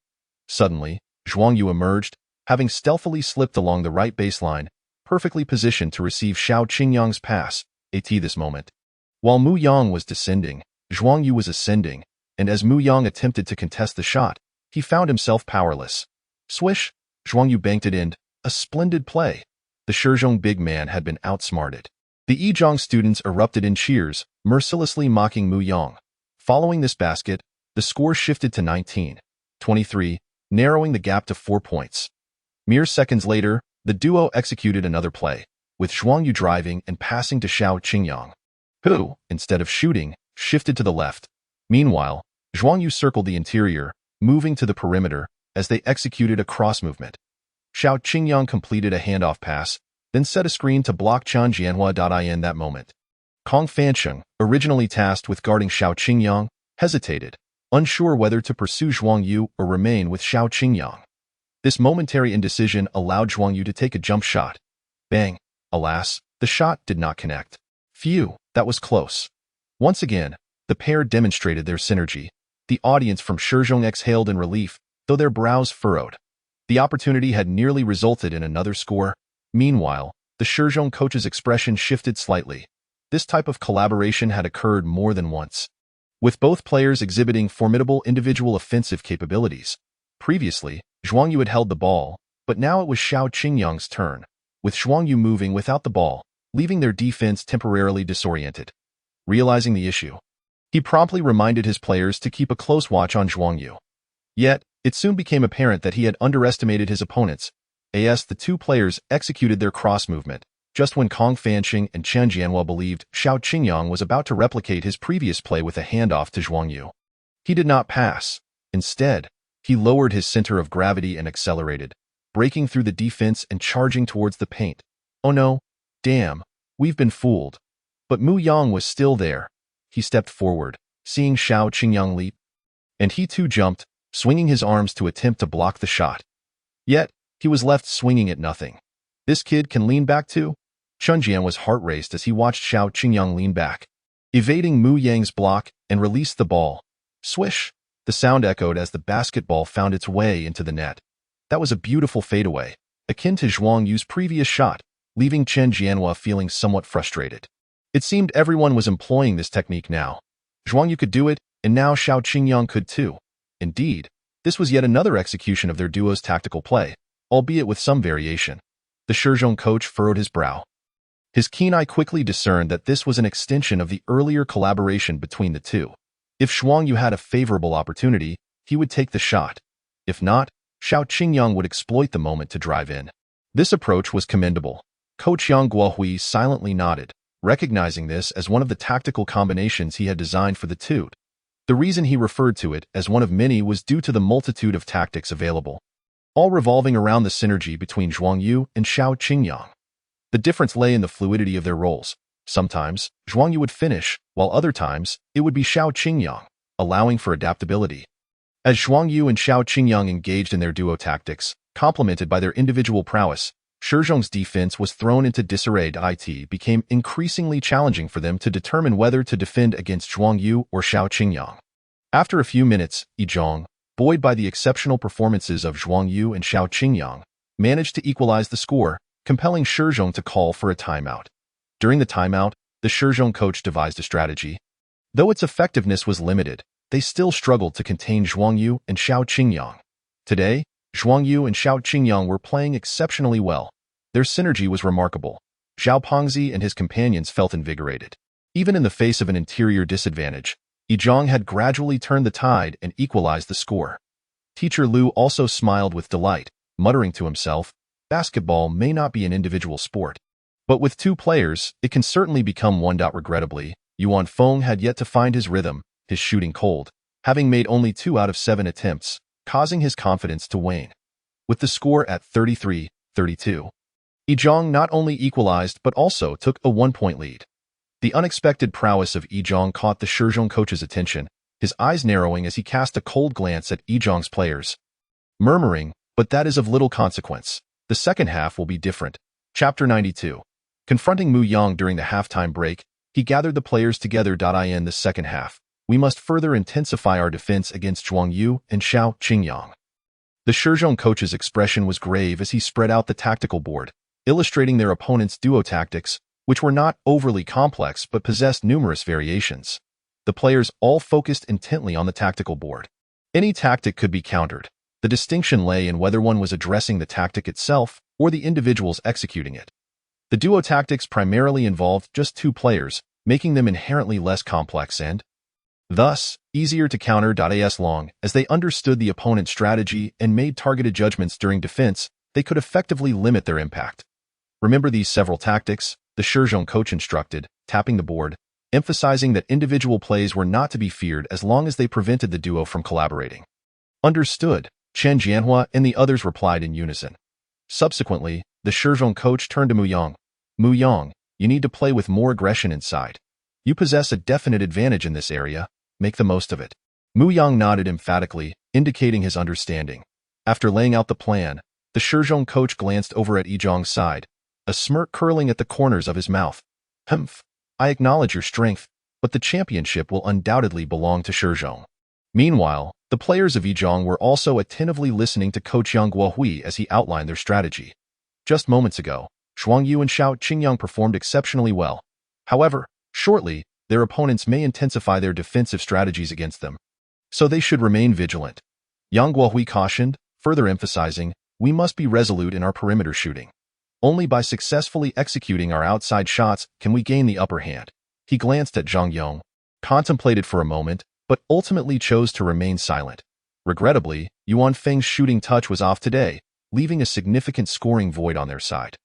Suddenly, Zhuang Yu emerged, having stealthily slipped along the right baseline, perfectly positioned to receive Xiao Qingyang's pass. At this moment, while Mu Yang was descending, Zhuang Yu was ascending, and as Mu Yang attempted to contest the shot, he found himself powerless. Swish! Zhuang Yu banked it in. A splendid play. The Shizhong big man had been outsmarted. The Yizhang students erupted in cheers, mercilessly mocking Mu Yang. Following this basket, the score shifted to 19-23, narrowing the gap to 4 points. Mere seconds later, the duo executed another play, with Zhuang Yu driving and passing to Xiao Qingyang, who, instead of shooting, shifted to the left. Meanwhile, Zhuang Yu circled the interior, moving to the perimeter as they executed a cross movement. Xiao Qingyang completed a handoff pass, then set a screen to block Chen Jianhua. In that moment, Kong Fansheng, originally tasked with guarding Xiao Qingyang, hesitated, unsure whether to pursue Zhuang Yu or remain with Xiao Qingyang. This momentary indecision allowed Zhuang Yu to take a jump shot. Bang! Alas, the shot did not connect. Phew, that was close. Once again, the pair demonstrated their synergy. The audience from Shizhong exhaled in relief, though their brows furrowed. The opportunity had nearly resulted in another score. Meanwhile, the Shizhong coach's expression shifted slightly. This type of collaboration had occurred more than once, with both players exhibiting formidable individual offensive capabilities. Previously, Zhuang Yu had held the ball, but now it was Xiao Qingyang's turn, with Zhuang Yu moving without the ball, leaving their defense temporarily disoriented. Realizing the issue, He promptly reminded his players to keep a close watch on Zhuang Yu. Yet, it soon became apparent that he had underestimated his opponents, as the two players executed their cross movement, just when Kong Fanqing and Chen Jianhua believed Xiao Qingyang was about to replicate his previous play with a handoff to Zhuang Yu. He did not pass. Instead, he lowered his center of gravity and accelerated, breaking through the defense and charging towards the paint. Oh no, damn, we've been fooled. But Mu Yang was still there. He stepped forward, seeing Xiao Qingyang leap, and he too jumped, swinging his arms to attempt to block the shot. Yet, he was left swinging at nothing. This kid can lean back too? Chen Jianhua's heart raced as he watched Xiao Qingyang lean back, evading Mu Yang's block and released the ball. Swish! The sound echoed as the basketball found its way into the net. That was a beautiful fadeaway, akin to Zhuang Yu's previous shot, leaving Chen Jianhua feeling somewhat frustrated. It seemed everyone was employing this technique now. Zhuang Yu could do it, and now Xiao Qingyang could too. Indeed, this was yet another execution of their duo's tactical play, albeit with some variation. The Shizhong coach furrowed his brow. His keen eye quickly discerned that this was an extension of the earlier collaboration between the two. If Zhuang Yu had a favorable opportunity, he would take the shot. If not, Xiao Qingyang would exploit the moment to drive in. This approach was commendable. Coach Yang Guohui silently nodded, recognizing this as one of the tactical combinations he had designed for the two. The reason he referred to it as one of many was due to the multitude of tactics available, all revolving around the synergy between Zhuang Yu and Xiao Qingyang. The difference lay in the fluidity of their roles. Sometimes, Zhuang Yu would finish, while other times, it would be Xiao Qingyang, allowing for adaptability. As Zhuang Yu and Xiao Qingyang engaged in their duo tactics, complemented by their individual prowess, Shizhong's defense was thrown into disarray. It became increasingly challenging for them to determine whether to defend against Zhuang Yu or Xiao Qingyang. After a few minutes, Yizhong, buoyed by the exceptional performances of Zhuang Yu and Xiao Qingyang, managed to equalize the score, compelling Shizhong to call for a timeout. During the timeout, the Shizhong coach devised a strategy. Though its effectiveness was limited, they still struggled to contain Zhuang Yu and Xiao Qingyang. Today, Zhuang Yu and Xiao Qingyang were playing exceptionally well. Their synergy was remarkable. Zhao Pengzi and his companions felt invigorated. Even in the face of an interior disadvantage, Yizhong had gradually turned the tide and equalized the score. Teacher Liu also smiled with delight, muttering to himself, "Basketball may not be an individual sport, but with two players, it can certainly become one." Regrettably, Yuan Feng had yet to find his rhythm, his shooting cold, having made only 2 out of 7 attempts, causing his confidence to wane. With the score at 33-32, Yizhong not only equalized but also took a 1-point lead. The unexpected prowess of Yizhong caught the Shizhong coach's attention, his eyes narrowing as he cast a cold glance at Yizhong's players, murmuring, "But that is of little consequence. The second half will be different." Chapter 92. Confronting Mu Yang during the halftime break, he gathered the players together. In the second half, we must further intensify our defense against Zhuang Yu and Xiao Qingyang. The Shizhong coach's expression was grave as he spread out the tactical board, illustrating their opponents' duo tactics, which were not overly complex but possessed numerous variations. The players all focused intently on the tactical board. Any tactic could be countered. The distinction lay in whether one was addressing the tactic itself or the individuals executing it. The duo tactics primarily involved just 2 players, making them inherently less complex and, thus, easier to counter. As long as they understood the opponent's strategy and made targeted judgments during defense, they could effectively limit their impact. Remember these several tactics, the Shizhong coach instructed, tapping the board, emphasizing that individual plays were not to be feared as long as they prevented the duo from collaborating. Understood, Chen Jianhua and the others replied in unison. Subsequently, the Shizhong coach turned to Mu Yang. "Mu Yang, you need to play with more aggression inside. You possess a definite advantage in this area, make the most of it." Mu Yang nodded emphatically, indicating his understanding. After laying out the plan, the Shizhong coach glanced over at Yizhong's side, a smirk curling at the corners of his mouth. "Humph, I acknowledge your strength, but the championship will undoubtedly belong to Shizhong." Meanwhile, the players of Yizhong were also attentively listening to Coach Yang Guohui as he outlined their strategy. Just moments ago, Zhuang Yu and Xiao Qingyang performed exceptionally well. However, shortly, their opponents may intensify their defensive strategies against them, so they should remain vigilant. Yang Guohui cautioned, further emphasizing, "We must be resolute in our perimeter shooting. Only by successfully executing our outside shots can we gain the upper hand." He glanced at Zhang Yong, contemplated for a moment, but ultimately chose to remain silent. Regrettably, Yuan Feng's shooting touch was off today, leaving a significant scoring void on their side.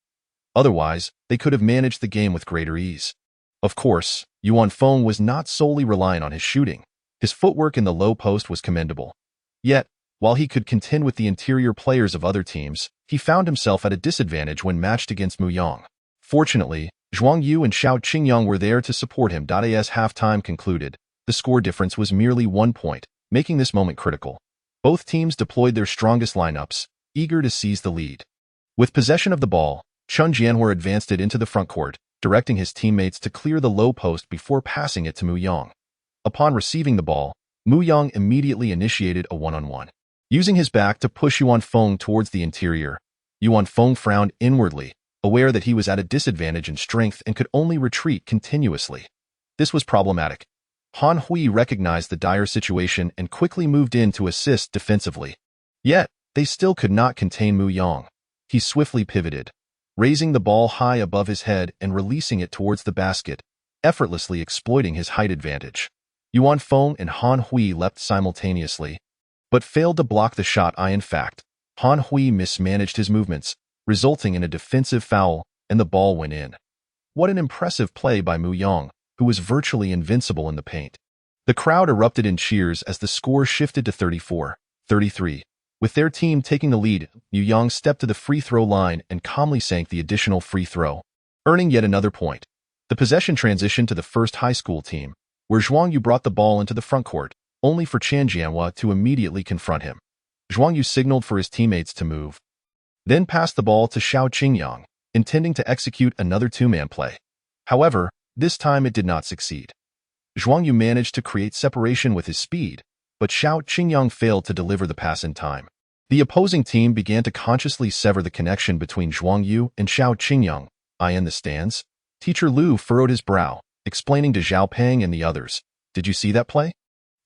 Otherwise, they could have managed the game with greater ease. Of course, Yuan Feng was not solely reliant on his shooting. His footwork in the low post was commendable. Yet, while he could contend with the interior players of other teams, he found himself at a disadvantage when matched against Mu Yang. Fortunately, Zhuang Yu and Xiao Qingyang were there to support him. As halftime concluded, the score difference was merely 1 point, making this moment critical. Both teams deployed their strongest lineups, eager to seize the lead. With possession of the ball, Chen Jianhua advanced it into the front court, directing his teammates to clear the low post before passing it to Mu Yang. Upon receiving the ball, Mu Yang immediately initiated a one-on-one. Using his back to push Yuan Feng towards the interior, Yuan Feng frowned inwardly, aware that he was at a disadvantage in strength and could only retreat continuously. This was problematic. Han Hui recognized the dire situation and quickly moved in to assist defensively. Yet, they still could not contain Mu Yang. He swiftly pivoted, raising the ball high above his head and releasing it towards the basket, effortlessly exploiting his height advantage. Yuan Feng and Han Hui leapt simultaneously, but failed to block the shot. In fact, Han Hui mismanaged his movements, resulting in a defensive foul, and the ball went in. What an impressive play by Mu Yang, who was virtually invincible in the paint. The crowd erupted in cheers as the score shifted to 34-33. With their team taking the lead, Mu Yang stepped to the free throw line and calmly sank the additional free throw, earning yet another point. The possession transitioned to the first high school team, where Zhuang Yu brought the ball into the front court, only for Chen Jianhua to immediately confront him. Zhuang Yu signaled for his teammates to move, then passed the ball to Xiao Qingyang, intending to execute another two-man play. However, this time it did not succeed. Zhuang Yu managed to create separation with his speed, but Xiao Qingyang failed to deliver the pass in time. The opposing team began to consciously sever the connection between Zhuang Yu and Xiao Qingyang. In the stands, Teacher Lu furrowed his brow, explaining to Zhao Peng and the others, "Did you see that play?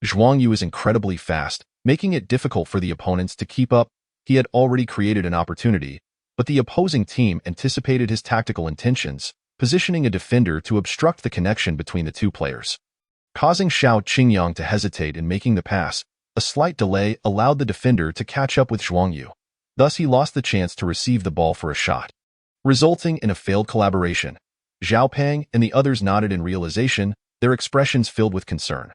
Zhuang Yu is incredibly fast, making it difficult for the opponents to keep up. He had already created an opportunity, but the opposing team anticipated his tactical intentions, positioning a defender to obstruct the connection between the two players, causing Xiao Qingyang to hesitate in making the pass. A slight delay allowed the defender to catch up with Zhuang Yu. Thus, he lost the chance to receive the ball for a shot, resulting in a failed collaboration. Zhao Peng and the others nodded in realization, their expressions filled with concern.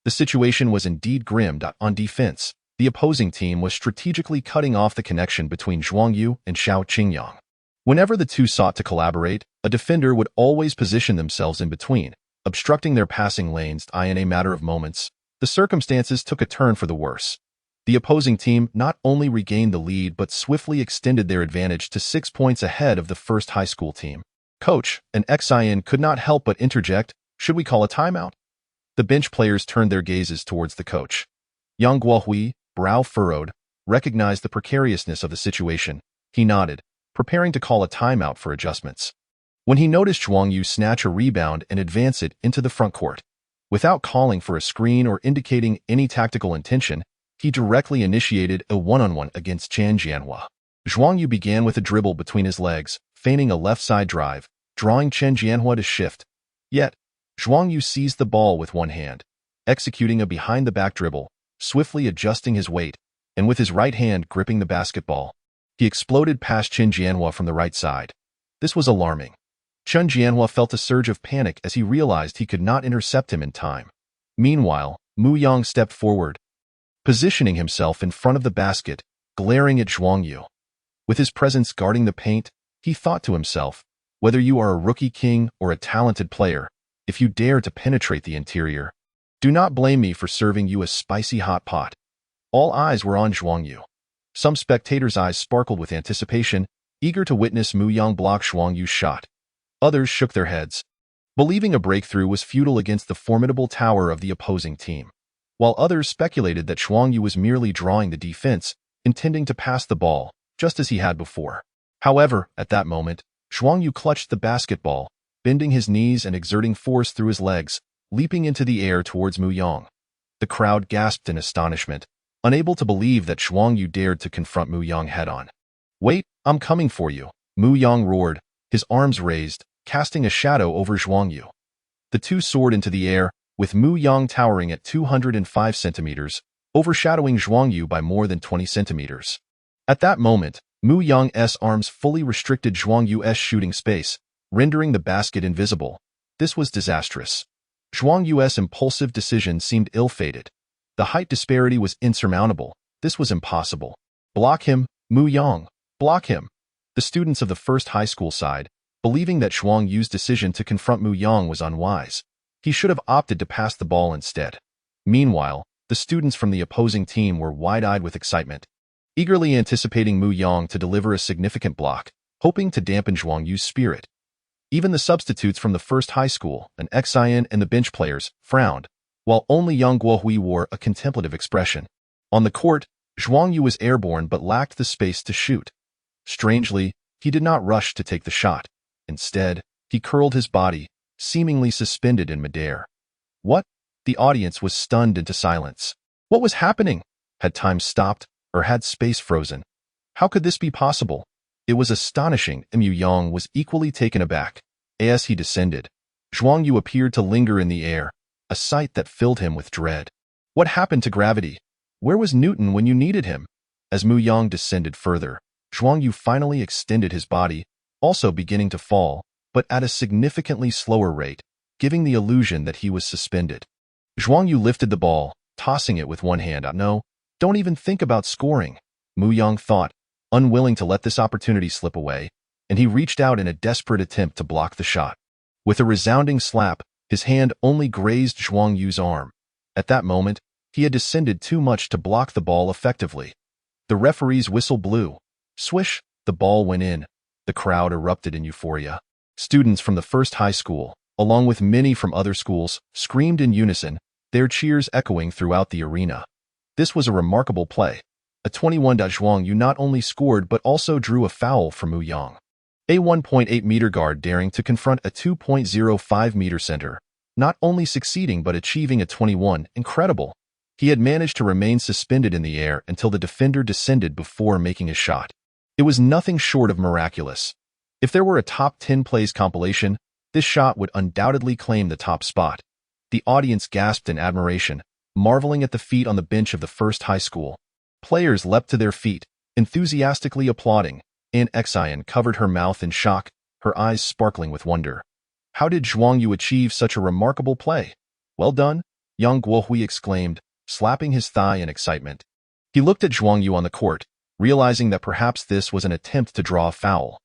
The situation was indeed grim. On defense, the opposing team was strategically cutting off the connection between Zhuang Yu and Xiao Qingyang. Whenever the two sought to collaborate, a defender would always position themselves in between, obstructing their passing lanes. In a matter of moments, the circumstances took a turn for the worse. The opposing team not only regained the lead but swiftly extended their advantage to 6 points ahead of the first high school team. Coach, an Xian could not help but interject, "Should we call a timeout?" The bench players turned their gazes towards the coach. Yang Guohui, brow furrowed, recognized the precariousness of the situation. He nodded, preparing to call a timeout for adjustments, when he noticed Zhuang Yu snatch a rebound and advance it into the front court. Without calling for a screen or indicating any tactical intention, he directly initiated a one-on-one against Chen Jianhua. Zhuang Yu began with a dribble between his legs, feigning a left-side drive, drawing Chen Jianhua to shift. Yet, Zhuang Yu seized the ball with one hand, executing a behind-the-back dribble, swiftly adjusting his weight, and with his right hand gripping the basketball. He exploded past Chen Jianhua from the right side. This was alarming. Chen Jianhua felt a surge of panic as he realized he could not intercept him in time. Meanwhile, Mu Yang stepped forward, positioning himself in front of the basket, glaring at Zhuang Yu. With his presence guarding the paint, he thought to himself, "Whether you are a rookie king or a talented player, if you dare to penetrate the interior, do not blame me for serving you a spicy hot pot." All eyes were on Zhuang Yu. Some spectators' eyes sparkled with anticipation, eager to witness Mu Yang block Zhuang Yu's shot. Others shook their heads, believing a breakthrough was futile against the formidable tower of the opposing team, while others speculated that Zhuang Yu was merely drawing the defense, intending to pass the ball, just as he had before. However, at that moment, Zhuang Yu clutched the basketball, bending his knees and exerting force through his legs, leaping into the air towards Mu Yang. The crowd gasped in astonishment, unable to believe that Zhuang Yu dared to confront Mu Yang head-on. "Wait, I'm coming for you," Mu Yang roared, his arms raised, casting a shadow over Zhuang Yu. The two soared into the air, with Mu Yang towering at 205 centimeters, overshadowing Zhuang Yu by more than 20 centimeters. At that moment, Mu Yang's arms fully restricted Zhuang Yu's shooting space, rendering the basket invisible. This was disastrous. Zhuang Yu's impulsive decision seemed ill-fated. The height disparity was insurmountable. This was impossible. Block him, Mu Yang. Block him. The students of the first high school side, believing that Zhuang Yu's decision to confront Mu Yang was unwise. He should have opted to pass the ball instead. Meanwhile, the students from the opposing team were wide-eyed with excitement, eagerly anticipating Mu Yang to deliver a significant block, hoping to dampen Zhuang Yu's spirit. Even the substitutes from the first high school, an Xian and the bench players, frowned, while only Yang Guohui wore a contemplative expression. On the court, Zhuang Yu was airborne but lacked the space to shoot. Strangely, he did not rush to take the shot. Instead, he curled his body, seemingly suspended in midair. What? The audience was stunned into silence. What was happening? Had time stopped, or had space frozen? How could this be possible? It was astonishing, and Mu Yang was equally taken aback. As he descended, Zhuang Yu appeared to linger in the air, a sight that filled him with dread. What happened to gravity? Where was Newton when you needed him? As Mu Yang descended further, Zhuang Yu finally extended his body, also beginning to fall, but at a significantly slower rate, giving the illusion that he was suspended. Zhuang Yu lifted the ball, tossing it with one hand. No, don't even think about scoring, Mu Yang thought, unwilling to let this opportunity slip away, and he reached out in a desperate attempt to block the shot. With a resounding slap, his hand only grazed Zhuang Yu's arm. At that moment, he had descended too much to block the ball effectively. The referee's whistle blew. Swish, the ball went in. The crowd erupted in euphoria. Students from the first high school, along with many from other schools, screamed in unison, their cheers echoing throughout the arena. This was a remarkable play. A 21. Zhuang Yu not only scored but also drew a foul from Mu Yang. A 1.8-meter guard daring to confront a 2.05-meter center, not only succeeding but achieving a 21. Incredible. He had managed to remain suspended in the air until the defender descended before making a shot. It was nothing short of miraculous. If there were a top 10 plays compilation, this shot would undoubtedly claim the top spot. The audience gasped in admiration, marveling at the feat on the bench of the first high school. Players leapt to their feet, enthusiastically applauding, and Xian covered her mouth in shock, her eyes sparkling with wonder. How did Zhuang Yu achieve such a remarkable play? Well done, Yang Guohui exclaimed, slapping his thigh in excitement. He looked at Zhuang Yu on the court, realizing that perhaps this was an attempt to draw a foul.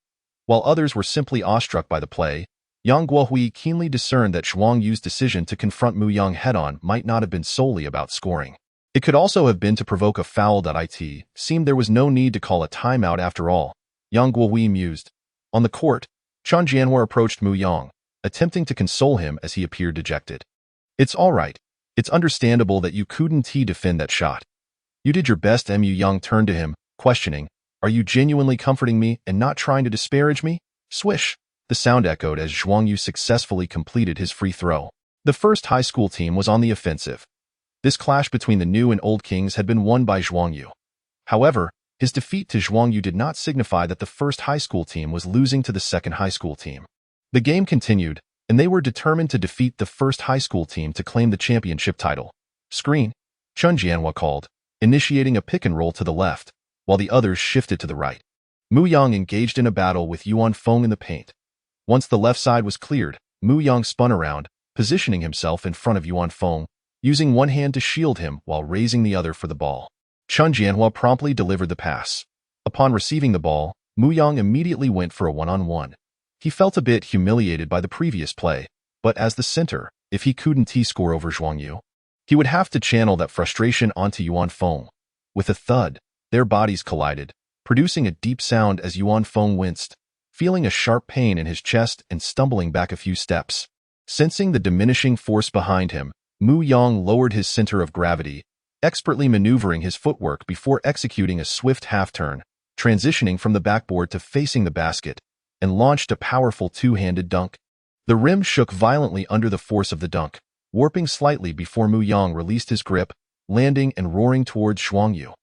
While others were simply awestruck by the play, Yang Guohui keenly discerned that Zhuang Yu's decision to confront Mu Yang head-on might not have been solely about scoring. It could also have been to provoke a foul. It seemed there was no need to call a timeout after all, Yang Guohui mused. On the court, Chen Jianhua approached Mu Yang, attempting to console him as he appeared dejected. It's all right. It's understandable that you couldn't defend that shot. You did your best. Mu Yang turned to him, questioning, are you genuinely comforting me and not trying to disparage me? Swish! The sound echoed as Zhuang Yu successfully completed his free throw. The first high school team was on the offensive. This clash between the new and old kings had been won by Zhuang Yu. However, his defeat to Zhuang Yu did not signify that the first high school team was losing to the second high school team. The game continued, and they were determined to defeat the first high school team to claim the championship title. Screen, Chen Jianhua called, initiating a pick and roll to the left, while the others shifted to the right. Mu Yang engaged in a battle with Yuan Feng in the paint. Once the left side was cleared, Mu Yang spun around, positioning himself in front of Yuan Feng, using one hand to shield him while raising the other for the ball. Chen Jianhua promptly delivered the pass. Upon receiving the ball, Mu Yang immediately went for a one-on-one. He felt a bit humiliated by the previous play, but as the center, if he couldn't score over Zhuang Yu, he would have to channel that frustration onto Yuan Feng. With a thud, their bodies collided, producing a deep sound as Yuan Feng winced, feeling a sharp pain in his chest and stumbling back a few steps. Sensing the diminishing force behind him, Mu Yang lowered his center of gravity, expertly maneuvering his footwork before executing a swift half-turn, transitioning from the backboard to facing the basket, and launched a powerful two-handed dunk. The rim shook violently under the force of the dunk, warping slightly before Mu Yang released his grip, landing and roaring towards Zhuang Yu.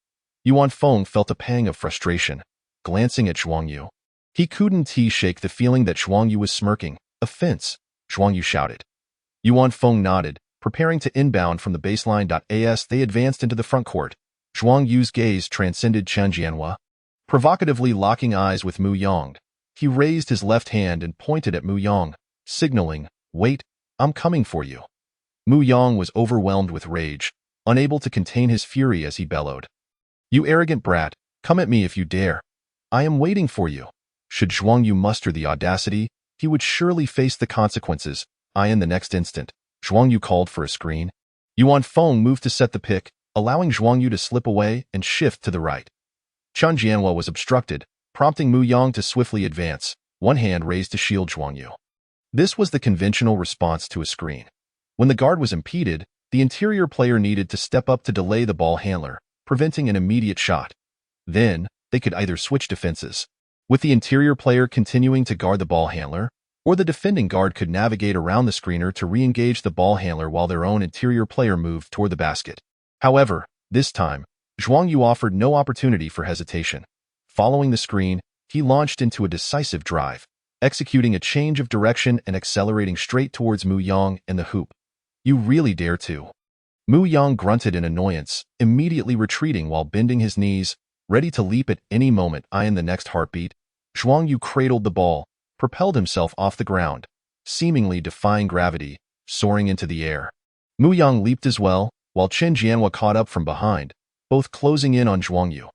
Yuan Feng felt a pang of frustration, glancing at Zhuang Yu. He couldn't shake the feeling that Zhuang Yu was smirking. Offense, Zhuang Yu shouted. Yuan Feng nodded, Preparing to inbound from the baseline. As they advanced into the front court, Zhuang Yu's gaze transcended Chen Jianhua. Provocatively locking eyes with Mu Yang, he raised his left hand and pointed at Mu Yang, signaling, "Wait, I'm coming for you." Mu Yang was overwhelmed with rage, unable to contain his fury as he bellowed, "You arrogant brat, come at me if you dare. I am waiting for you." Should Zhuang Yu muster the audacity, he would surely face the consequences. In the next instant, Zhuang Yu called for a screen. Yuan Feng moved to set the pick, allowing Zhuang Yu to slip away and shift to the right. Chen Jianhua was obstructed, prompting Mu Yang to swiftly advance, one hand raised to shield Zhuang Yu. This was the conventional response to a screen. When the guard was impeded, the interior player needed to step up to delay the ball handler, preventing an immediate shot. Then, they could either switch defenses, with the interior player continuing to guard the ball handler, or the defending guard could navigate around the screener to re-engage the ball handler while their own interior player moved toward the basket. However, this time, Zhuang Yu offered no opportunity for hesitation. Following the screen, he launched into a decisive drive, executing a change of direction and accelerating straight towards Mu Yang and the hoop. "You really dare to." Mu Yang grunted in annoyance, immediately retreating while bending his knees, ready to leap at any moment. In the next heartbeat, Zhuang Yu cradled the ball, propelled himself off the ground, seemingly defying gravity, soaring into the air. Mu Yang leaped as well, while Chen Jianhua caught up from behind, both closing in on Zhuang Yu.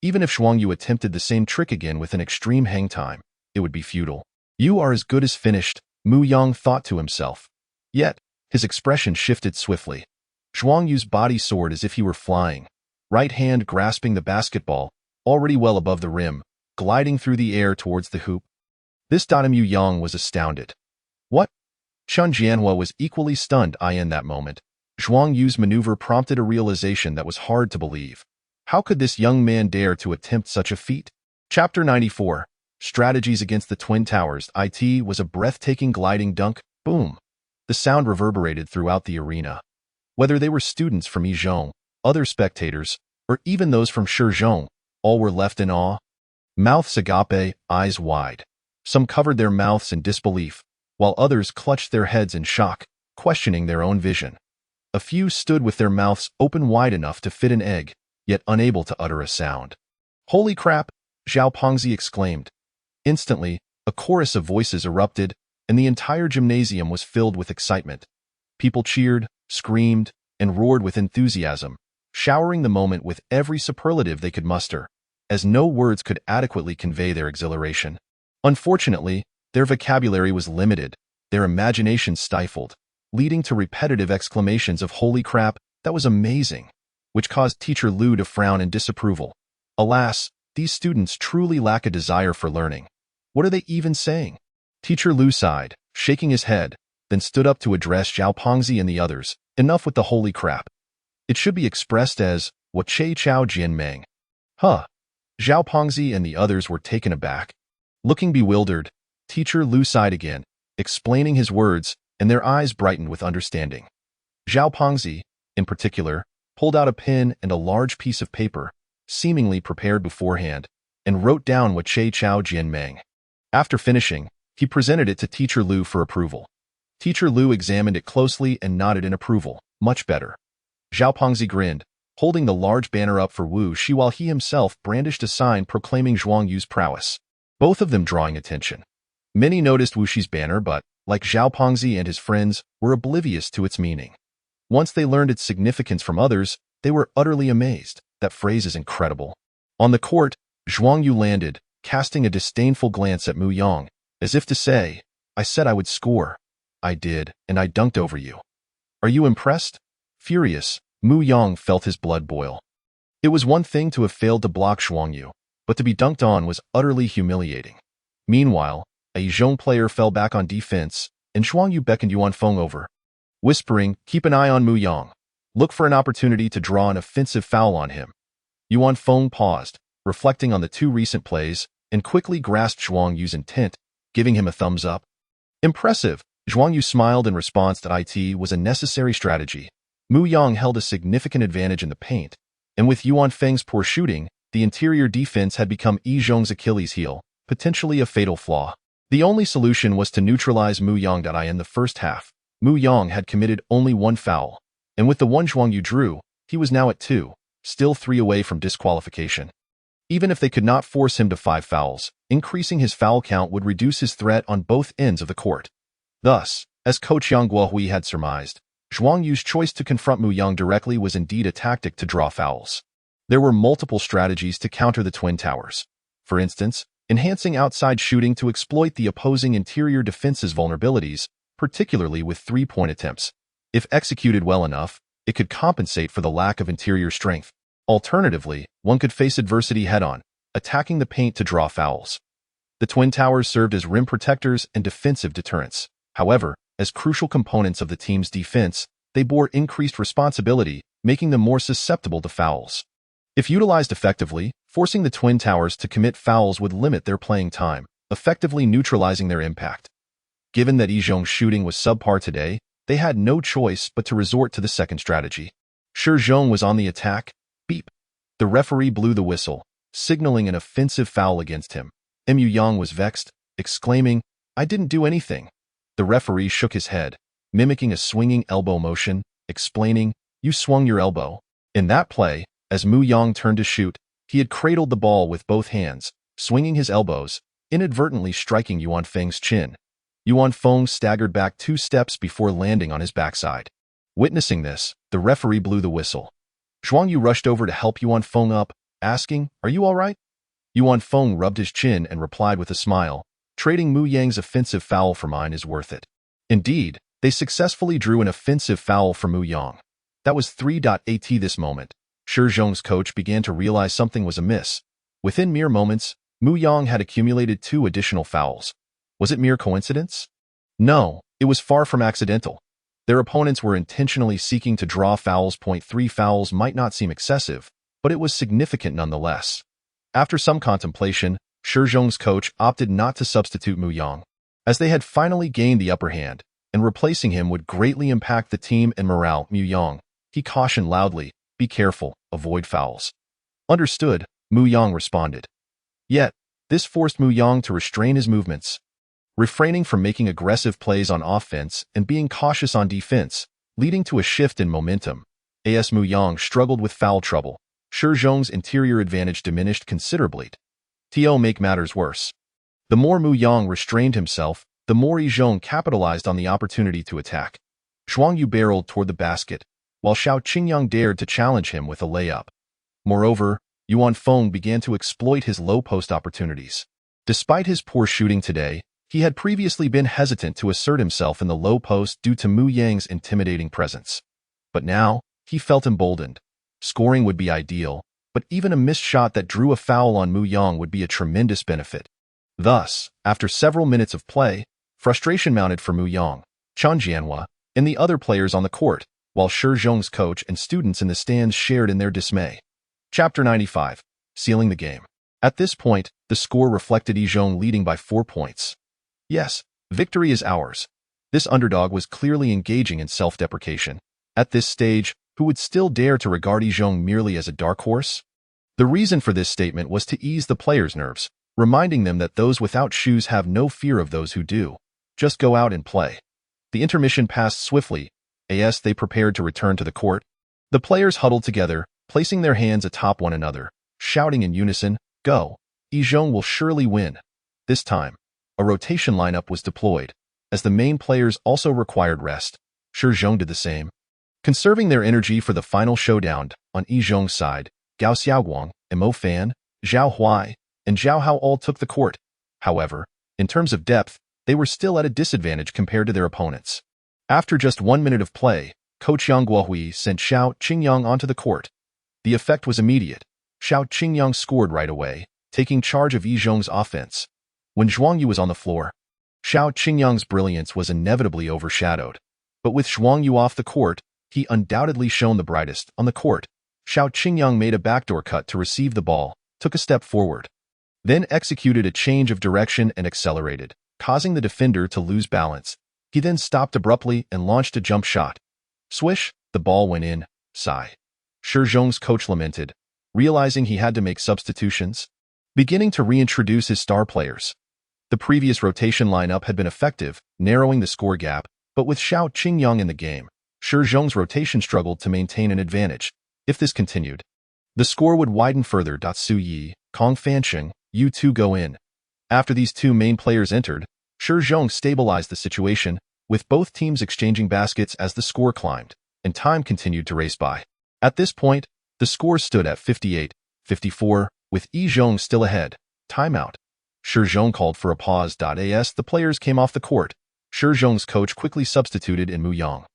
Even if Zhuang Yu attempted the same trick again with an extreme hang time, it would be futile. "You are as good as finished," Mu Yang thought to himself. Yet, his expression shifted swiftly. Zhuang Yu's body soared as if he were flying, right hand grasping the basketball, already well above the rim, gliding through the air towards the hoop. This time Mu Yang was astounded. "What?" Chen Jianhua was equally stunned. In that moment, Zhuang Yu's maneuver prompted a realization that was hard to believe. How could this young man dare to attempt such a feat? Chapter 94. Strategies against the Twin Towers. It was a breathtaking gliding dunk. Boom! The sound reverberated throughout the arena. Whether they were students from Yizhong, other spectators, or even those from Shizhong, all were left in awe. Mouths agape, eyes wide. Some covered their mouths in disbelief, while others clutched their heads in shock, questioning their own vision. A few stood with their mouths open wide enough to fit an egg, yet unable to utter a sound. "Holy crap!" Zhao Pengzi exclaimed. Instantly, a chorus of voices erupted, and the entire gymnasium was filled with excitement. People cheered, screamed, and roared with enthusiasm, showering the moment with every superlative they could muster, as no words could adequately convey their exhilaration. Unfortunately, their vocabulary was limited, their imagination stifled, leading to repetitive exclamations of "Holy crap, that was amazing," which caused Teacher Lu to frown in disapproval. Alas, these students truly lack a desire for learning. What are they even saying? Teacher Lu sighed, shaking his head, then stood up to address Zhao Pengzi and the others. "Enough with the holy crap. It should be expressed as, what Che Chao Jian Meng." Huh. Zhao Pengzi and the others were taken aback. Looking bewildered, Teacher Lu sighed again, explaining his words, and their eyes brightened with understanding. Zhao Pengzi, in particular, pulled out a pen and a large piece of paper, seemingly prepared beforehand, and wrote down what Che Chao Jian Meng. After finishing, he presented it to Teacher Lu for approval. Teacher Lu examined it closely and nodded in approval. "Much better." Zhao Pengzi grinned, holding the large banner up for Wu Shi while he himself brandished a sign proclaiming Zhuang Yu's prowess, both of them drawing attention. Many noticed Wu Shi's banner but, like Zhao Pengzi and his friends, were oblivious to its meaning. Once they learned its significance from others, they were utterly amazed. That phrase is incredible. On the court, Zhuang Yu landed, casting a disdainful glance at Mu Yang, as if to say, "I said I would score. I did, and I dunked over you. Are you impressed?" Furious, Mu Yang felt his blood boil. It was one thing to have failed to block Zhuang Yu, but to be dunked on was utterly humiliating. Meanwhile, a Yizhong player fell back on defense, and Zhuang Yu beckoned Yuan Feng over, whispering, "Keep an eye on Mu Yang. Look for an opportunity to draw an offensive foul on him." Yuan Feng paused, reflecting on the two recent plays, and quickly grasped Zhuang Yu's intent, giving him a thumbs up. "Impressive." Zhuang Yu smiled in response that it was a necessary strategy. Mu Yang held a significant advantage in the paint, and with Yuan Feng's poor shooting, the interior defense had become Yizhong's Achilles heel, potentially a fatal flaw. The only solution was to neutralize Mu Yang in the first half, Mu Yang had committed only one foul, and with the one Zhuang Yu drew, he was now at 2, still 3 away from disqualification. Even if they could not force him to 5 fouls, increasing his foul count would reduce his threat on both ends of the court. Thus, as coach Yang Guohui had surmised, Zhuang Yu's choice to confront Mu Yang directly was indeed a tactic to draw fouls. There were multiple strategies to counter the Twin Towers. For instance, enhancing outside shooting to exploit the opposing interior defense's vulnerabilities, particularly with 3-point attempts. If executed well enough, it could compensate for the lack of interior strength. Alternatively, one could face adversity head-on, attacking the paint to draw fouls. The Twin Towers served as rim protectors and defensive deterrents. However, as crucial components of the team's defense, they bore increased responsibility, making them more susceptible to fouls. If utilized effectively, forcing the Twin Towers to commit fouls would limit their playing time, effectively neutralizing their impact. Given that Yizhong's shooting was subpar today, they had no choice but to resort to the second strategy. Shi Zhong was on the attack. Beep. The referee blew the whistle, signaling an offensive foul against him. Mu Yang was vexed, exclaiming, "I didn't do anything." The referee shook his head, mimicking a swinging elbow motion, explaining, "You swung your elbow." In that play, as Mu Yang turned to shoot, he had cradled the ball with both hands, swinging his elbows, inadvertently striking Yuan Feng's chin. Yuan Feng staggered back 2 steps before landing on his backside. Witnessing this, the referee blew the whistle. Zhuang Yu rushed over to help Yuan Feng up, asking, "Are you all right?" Yuan Feng rubbed his chin and replied with a smile, "Trading Mu Yang's offensive foul for mine is worth it." Indeed, they successfully drew an offensive foul for Mu Yang. That was 3.at this moment. Shi Zhong's coach began to realize something was amiss. Within mere moments, Mu Yang had accumulated 2 additional fouls. Was it mere coincidence? No, it was far from accidental. Their opponents were intentionally seeking to draw fouls. 3 fouls might not seem excessive, but it was significant nonetheless. After some contemplation, Shi Zhong's coach opted not to substitute Mu Yang, as they had finally gained the upper hand, and replacing him would greatly impact the team and morale. Mu Yang, he cautioned loudly, "Be careful, avoid fouls." "Understood," Mu Yang responded. Yet, this forced Mu Yang to restrain his movements, refraining from making aggressive plays on offense and being cautious on defense, leading to a shift in momentum. As Mu Yang struggled with foul trouble, Shi Zhong's interior advantage diminished considerably. To make matters worse, the more Mu Yang restrained himself, the more Yizhong capitalized on the opportunity to attack. Zhuang Yu barreled toward the basket, while Xiao Qingyang dared to challenge him with a layup. Moreover, Yuan Feng began to exploit his low-post opportunities. Despite his poor shooting today, he had previously been hesitant to assert himself in the low post due to Mu Yang's intimidating presence. But now, he felt emboldened. Scoring would be ideal, but even a missed shot that drew a foul on Mu Yang would be a tremendous benefit. Thus, after several minutes of play, frustration mounted for Mu Yang, Chen Jianhua, and the other players on the court, while Shi Zhong's coach and students in the stands shared in their dismay. Chapter 95. Sealing the game. At this point, the score reflected Yizhong leading by 4 points. Yes, victory is ours. This underdog was clearly engaging in self-deprecation. At this stage, who would still dare to regard Yizhong merely as a dark horse? The reason for this statement was to ease the players' nerves, reminding them that those without shoes have no fear of those who do. Just go out and play. The intermission passed swiftly, as they prepared to return to the court. The players huddled together, placing their hands atop one another, shouting in unison, "Go! Yizhong will surely win." This time, a rotation lineup was deployed, as the main players also required rest. Shi Zhong did the same. Conserving their energy for the final showdown, on Yizhong's side, Gao Xiaoguang, Mo Fan, Zhao Huai, and Zhao Hao all took the court. However, in terms of depth, they were still at a disadvantage compared to their opponents. After just 1 minute of play, Coach Yang Guohui sent Xiao Qingyang onto the court. The effect was immediate. Xiao Qingyang scored right away, taking charge of Yizhong's offense. When Zhuang Yu was on the floor, Xiao Qingyang's brilliance was inevitably overshadowed. But with Zhuang Yu off the court, he undoubtedly shone the brightest. On the court, Xiao Qingyang made a backdoor cut to receive the ball, took a step forward, then executed a change of direction and accelerated, causing the defender to lose balance. He then stopped abruptly and launched a jump shot. Swish, the ball went in. Sigh. Shi Zhong's coach lamented, realizing he had to make substitutions, beginning to reintroduce his star players. The previous rotation lineup had been effective, narrowing the score gap, But with Xiao Qingyang in the game, Shi Zhong's rotation struggled to maintain an advantage. If this continued, the score would widen further. Su Yi, Kong Fansheng, Yu 2 go in. After these two main players entered, Shi Zhong stabilized the situation, with both teams exchanging baskets as the score climbed, and time continued to race by. At this point, the score stood at 58-54, with Yi Zhong still ahead. Timeout. Shi Zhong called for a pause. As the players came off the court, Shi Zhong's coach quickly substituted in Mu Yang,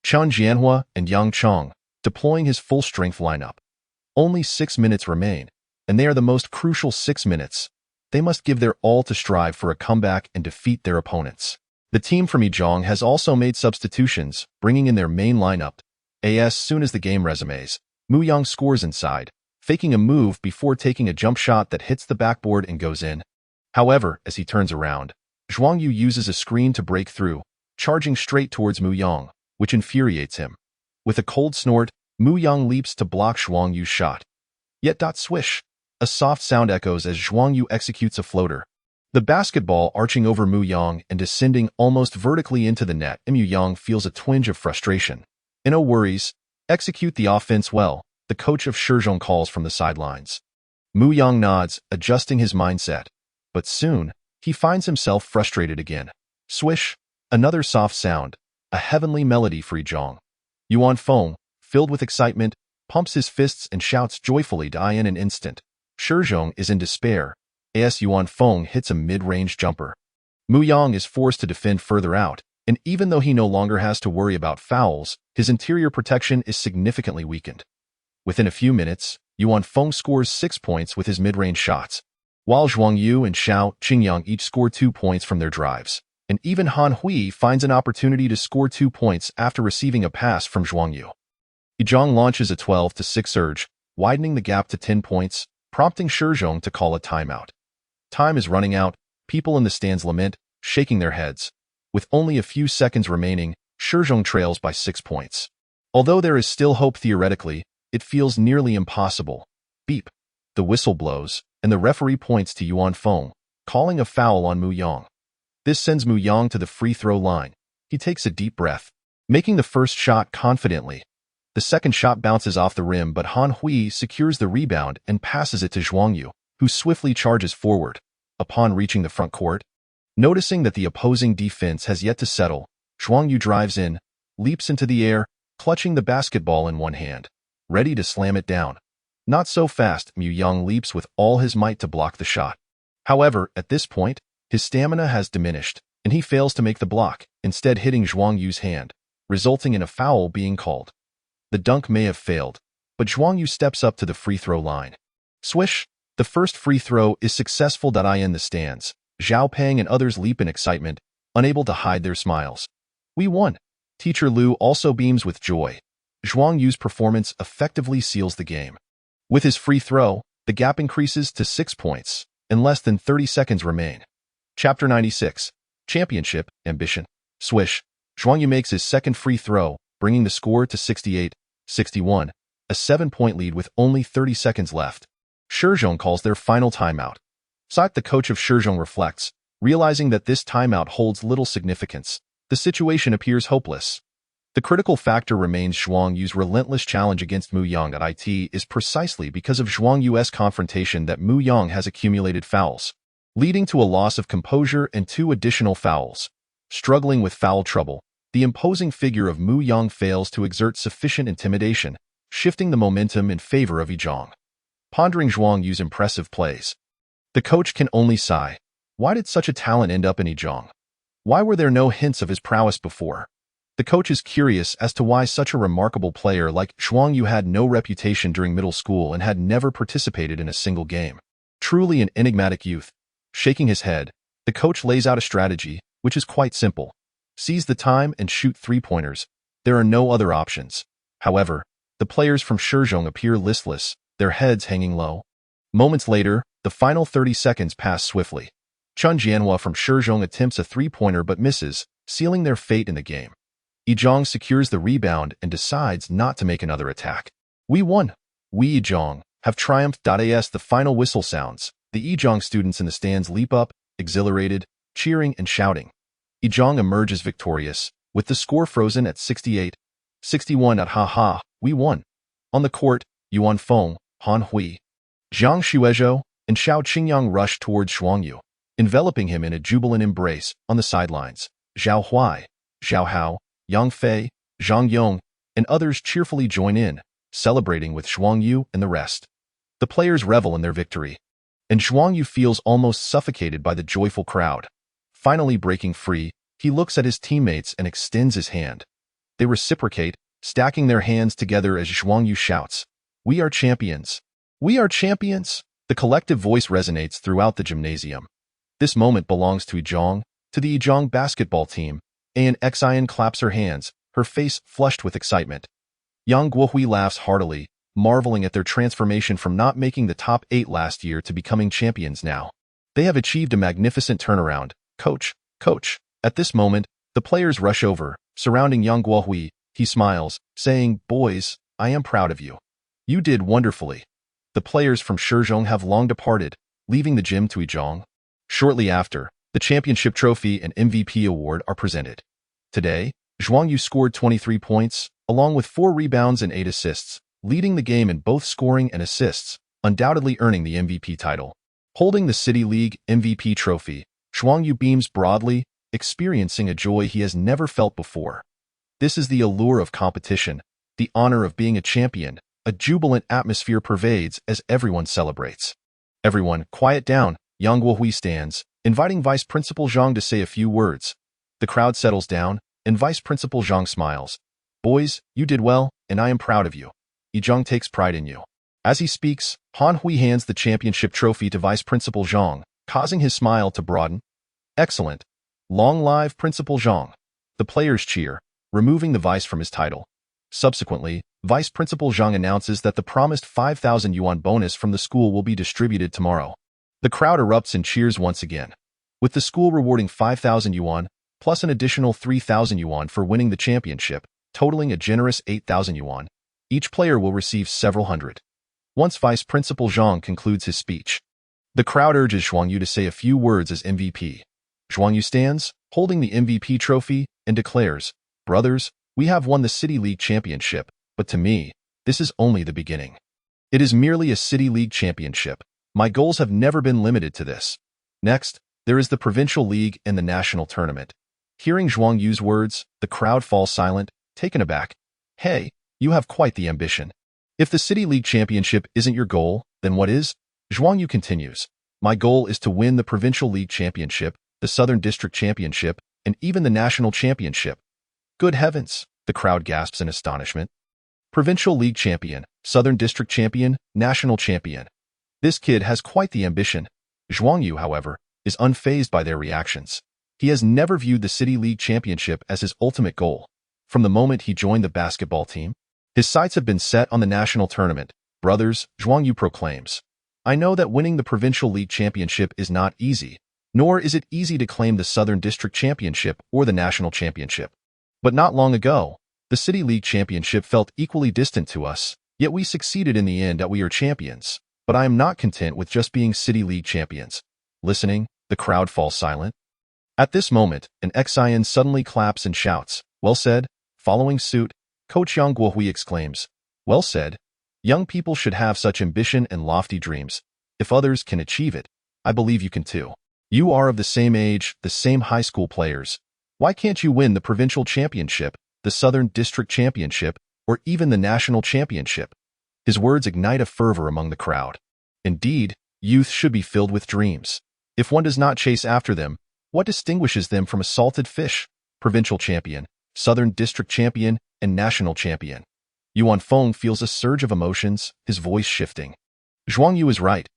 Chen Jianhua, and Yang Chong, deploying his full-strength lineup. Only 6 minutes remain, and they are the most crucial 6 minutes. They must give their all to strive for a comeback and defeat their opponents. The team from Yizhong has also made substitutions, bringing in their main lineup. As soon as the game resumes, Mu Yang scores inside, faking a move before taking a jump shot that hits the backboard and goes in. However, as he turns around, Zhuang Yu uses a screen to break through, charging straight towards Mu Yang, which infuriates him. With a cold snort, Mu Yang leaps to block Zhuang Yu's shot. Yet swish! A soft sound echoes as Zhuang Yu executes a floater. The basketball arching over Mu Yang and descending almost vertically into the net. Mu Yang feels a twinge of frustration. No worries. Execute the offense well, the coach of Shi Zhong calls from the sidelines. Mu Yang nods, adjusting his mindset. But soon, he finds himself frustrated again. Swish! Another soft sound, a heavenly melody for Yizhong. Yuan Feng, filled with excitement, pumps his fists and shouts joyfully. In an instant, Shi Zhong is in despair. As Yuan Feng hits a mid-range jumper, Mu Yang is forced to defend further out, and even though he no longer has to worry about fouls, his interior protection is significantly weakened. Within a few minutes, Yuan Feng scores 6 points with his mid-range shots, while Zhuang Yu and Xiao Qingyang each score 2 points from their drives, and even Han Hui finds an opportunity to score 2 points after receiving a pass from Zhuang Yu. Yizhong launches a 12-6 surge, widening the gap to 10 points, prompting Shi Zhong to call a timeout. Time is running out, people in the stands lament, shaking their heads. With only a few seconds remaining, Shi Zhong trails by 6 points. Although there is still hope theoretically, it feels nearly impossible. Beep. The whistle blows, and the referee points to Yuan Feng, calling a foul on Mu Yang. This sends Mu Yang to the free throw line. He takes a deep breath, making the first shot confidently. The second shot bounces off the rim, but Han Hui secures the rebound and passes it to Zhuang Yu, who swiftly charges forward. Upon reaching the front court, noticing that the opposing defense has yet to settle, Zhuang Yu drives in, leaps into the air, clutching the basketball in one hand, ready to slam it down. Not so fast. Mu Yang leaps with all his might to block the shot. However, at this point, his stamina has diminished, and he fails to make the block, instead hitting Zhuang Yu's hand, resulting in a foul being called. The dunk may have failed, but Zhuang Yu steps up to the free throw line. Swish! The first free throw is successful. In the stands, Zhao Peng and others leap in excitement, unable to hide their smiles. We won! Teacher Liu also beams with joy. Zhuang Yu's performance effectively seals the game. With his free throw, the gap increases to 6 points, and less than 30 seconds remain. Chapter 96. Championship Ambition. Swish! Zhuang Yu makes his second free throw, bringing the score to 68-61, a 7-point lead with only 30 seconds left. Shi Zhong calls their final timeout. The coach of Shi Zhong reflects, realizing that this timeout holds little significance. The situation appears hopeless. The critical factor remains Zhuang Yu's relentless challenge against Mu Yang. It is precisely because of Zhuang Yu's confrontation that Mu Yang has accumulated fouls, leading to a loss of composure and 2 additional fouls. Struggling with foul trouble, the imposing figure of Mu Yang fails to exert sufficient intimidation, shifting the momentum in favor of Yizhong. Pondering Zhuang Yu's impressive plays, the coach can only sigh. Why did such a talent end up in Yizhong? Why were there no hints of his prowess before? The coach is curious as to why such a remarkable player like Zhuang Yu had no reputation during middle school and had never participated in a single game. Truly an enigmatic youth. Shaking his head, the coach lays out a strategy, which is quite simple. Seize the time and shoot 3-pointers. There are no other options. However, the players from Shi Zhong appear listless, their heads hanging low. Moments later, the final 30 seconds pass swiftly. Chen Jianhua from Shi Zhong attempts a 3-pointer but misses, sealing their fate in the game. Yizhong secures the rebound and decides not to make another attack. We won! We Yizhong have triumphed. As the final whistle sounds, the Yizhong students in the stands leap up, exhilarated, cheering and shouting. Yizhong emerges victorious, With the score frozen at 68-61 at ha, we won. On the court, Yuan Feng, Han Hui, Zhang Xuezhou, and Xiao Qingyang rushed towards Zhuang Yu, enveloping him in a jubilant embrace. On the sidelines, Zhao Huai, Zhao Hao, Yang Fei, Zhang Yong, and others cheerfully join in, celebrating with Zhuang Yu and the rest. The players revel in their victory, and Zhuang Yu feels almost suffocated by the joyful crowd. Finally breaking free, he looks at his teammates and extends his hand. They reciprocate, stacking their hands together as Zhuang Yu shouts, "We are champions! We are champions!" The collective voice resonates throughout the gymnasium. This moment belongs to Yizhong, to the Yizhong basketball team. An Xian claps her hands, her face flushed with excitement. Yang Guohui laughs heartily, marveling at their transformation from not making the top 8 last year to becoming champions now. They have achieved a magnificent turnaround. Coach, coach. At this moment, the players rush over, surrounding Yang Guohui. He smiles, saying, "Boys, I am proud of you. You did wonderfully." The players from Shizhong have long departed, leaving the gym to Yizhong. Shortly after, the championship trophy and MVP award are presented. Today, Zhuang Yu scored 23 points, along with 4 rebounds and 8 assists, leading the game in both scoring and assists, undoubtedly earning the MVP title. Holding the City League MVP trophy, Zhuang Yu beams broadly, experiencing a joy he has never felt before. This is the allure of competition, the honor of being a champion. A jubilant atmosphere pervades as everyone celebrates. "Everyone, quiet down," Yang Guohui stands, inviting Vice Principal Zhang to say a few words. The crowd settles down, and Vice Principal Zhang smiles. "Boys, you did well, and I am proud of you. Yizhong takes pride in you." As he speaks, Han Hui hands the championship trophy to Vice Principal Zhang, causing his smile to broaden. "Excellent. Long live Principal Zhang." The players cheer, removing the vice from his title. Subsequently, Vice Principal Zhang announces that the promised 5,000 yuan bonus from the school will be distributed tomorrow. The crowd erupts in cheers once again, with the school rewarding 5,000 yuan, plus an additional 3,000 yuan for winning the championship, totaling a generous 8,000 yuan. Each player will receive several hundred. Once Vice Principal Zhang concludes his speech, the crowd urges Zhuang Yu to say a few words as MVP. Zhuang Yu stands, holding the MVP trophy, and declares, "Brothers, we have won the City League Championship, but to me, this is only the beginning. It is merely a City League Championship. My goals have never been limited to this. Next, there is the Provincial League and the National Tournament." Hearing Zhuang Yu's words, the crowd falls silent, taken aback. "Hey, you have quite the ambition. If the City League Championship isn't your goal, then what is?" Zhuang Yu continues, "My goal is to win the Provincial League Championship, the Southern District Championship, and even the National Championship." "Good heavens," the crowd gasps in astonishment. Provincial League Champion, Southern District Champion, National Champion. This kid has quite the ambition. Zhuang Yu, however, is unfazed by their reactions. He has never viewed the City League Championship as his ultimate goal. From the moment he joined the basketball team, his sights have been set on the national tournament. "Brothers," Zhuang Yu proclaims, "I know that winning the Provincial League Championship is not easy, nor is it easy to claim the Southern District Championship or the National Championship. But not long ago, the City League Championship felt equally distant to us, yet we succeeded in the end that we are champions. But I am not content with just being City League champions." Listening, the crowd falls silent. At this moment, an Xian suddenly claps and shouts, "Well said." Following suit, Coach Yang Guohui exclaims, "Well said. Young people should have such ambition and lofty dreams. If others can achieve it, I believe you can too. You are of the same age, the same high school players. Why can't you win the provincial championship, the Southern District Championship, or even the National Championship?" His words ignite a fervor among the crowd. Indeed, youth should be filled with dreams. If one does not chase after them, what distinguishes them from a salted fish? Provincial champion, Southern District champion, and National champion. Yuan Feng feels a surge of emotions, his voice shifting. Zhuang Yu is right.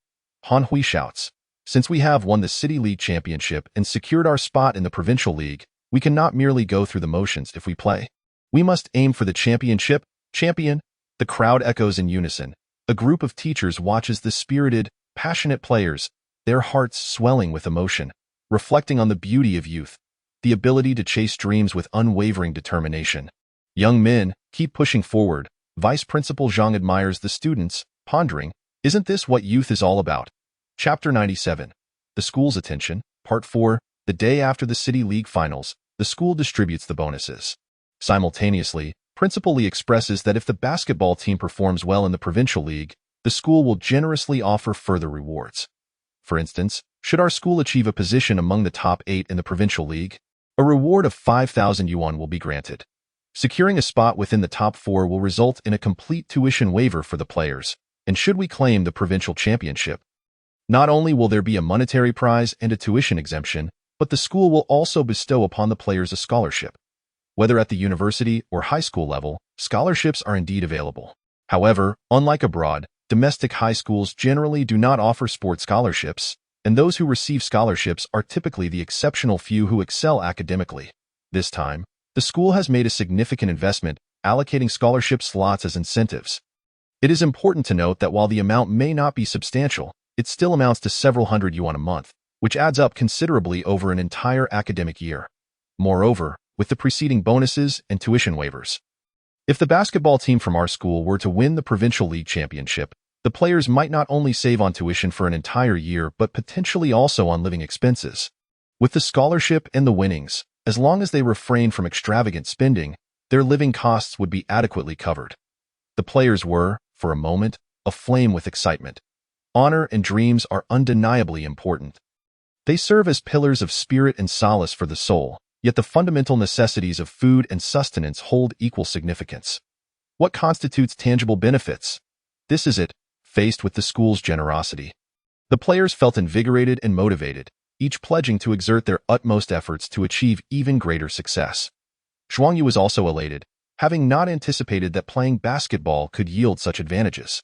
Han Hui shouts, "Since we have won the City League Championship and secured our spot in the Provincial League, we cannot merely go through the motions if we play. We must aim for the championship, champion." The crowd echoes in unison. A group of teachers watches the spirited, passionate players, their hearts swelling with emotion, reflecting on the beauty of youth, the ability to chase dreams with unwavering determination. "Young men, keep pushing forward." Vice Principal Zhang admires the students, pondering, "Isn't this what youth is all about?" Chapter 97. The School's Attention, Part 4. The day after the City League Finals, the school distributes the bonuses. Simultaneously, Principal Lee expresses that if the basketball team performs well in the provincial league, the school will generously offer further rewards. For instance, should our school achieve a position among the top 8 in the provincial league, a reward of 5,000 yuan will be granted. Securing a spot within the top 4 will result in a complete tuition waiver for the players, and should we claim the provincial championship, not only will there be a monetary prize and a tuition exemption, but the school will also bestow upon the players a scholarship. Whether at the university or high school level, scholarships are indeed available. However, unlike abroad, domestic high schools generally do not offer sports scholarships, and those who receive scholarships are typically the exceptional few who excel academically. This time, the school has made a significant investment, allocating scholarship slots as incentives. It is important to note that while the amount may not be substantial, it still amounts to several hundred yuan a month, which adds up considerably over an entire academic year. Moreover, with the preceding bonuses and tuition waivers, if the basketball team from our school were to win the provincial league championship, the players might not only save on tuition for an entire year but potentially also on living expenses. With the scholarship and the winnings, as long as they refrain from extravagant spending, their living costs would be adequately covered. The players were, for a moment, aflame with excitement. Honor and dreams are undeniably important. They serve as pillars of spirit and solace for the soul, yet the fundamental necessities of food and sustenance hold equal significance. What constitutes tangible benefits? This is it, faced with the school's generosity. The players felt invigorated and motivated, each pledging to exert their utmost efforts to achieve even greater success. Zhuang Yu was also elated, having not anticipated that playing basketball could yield such advantages.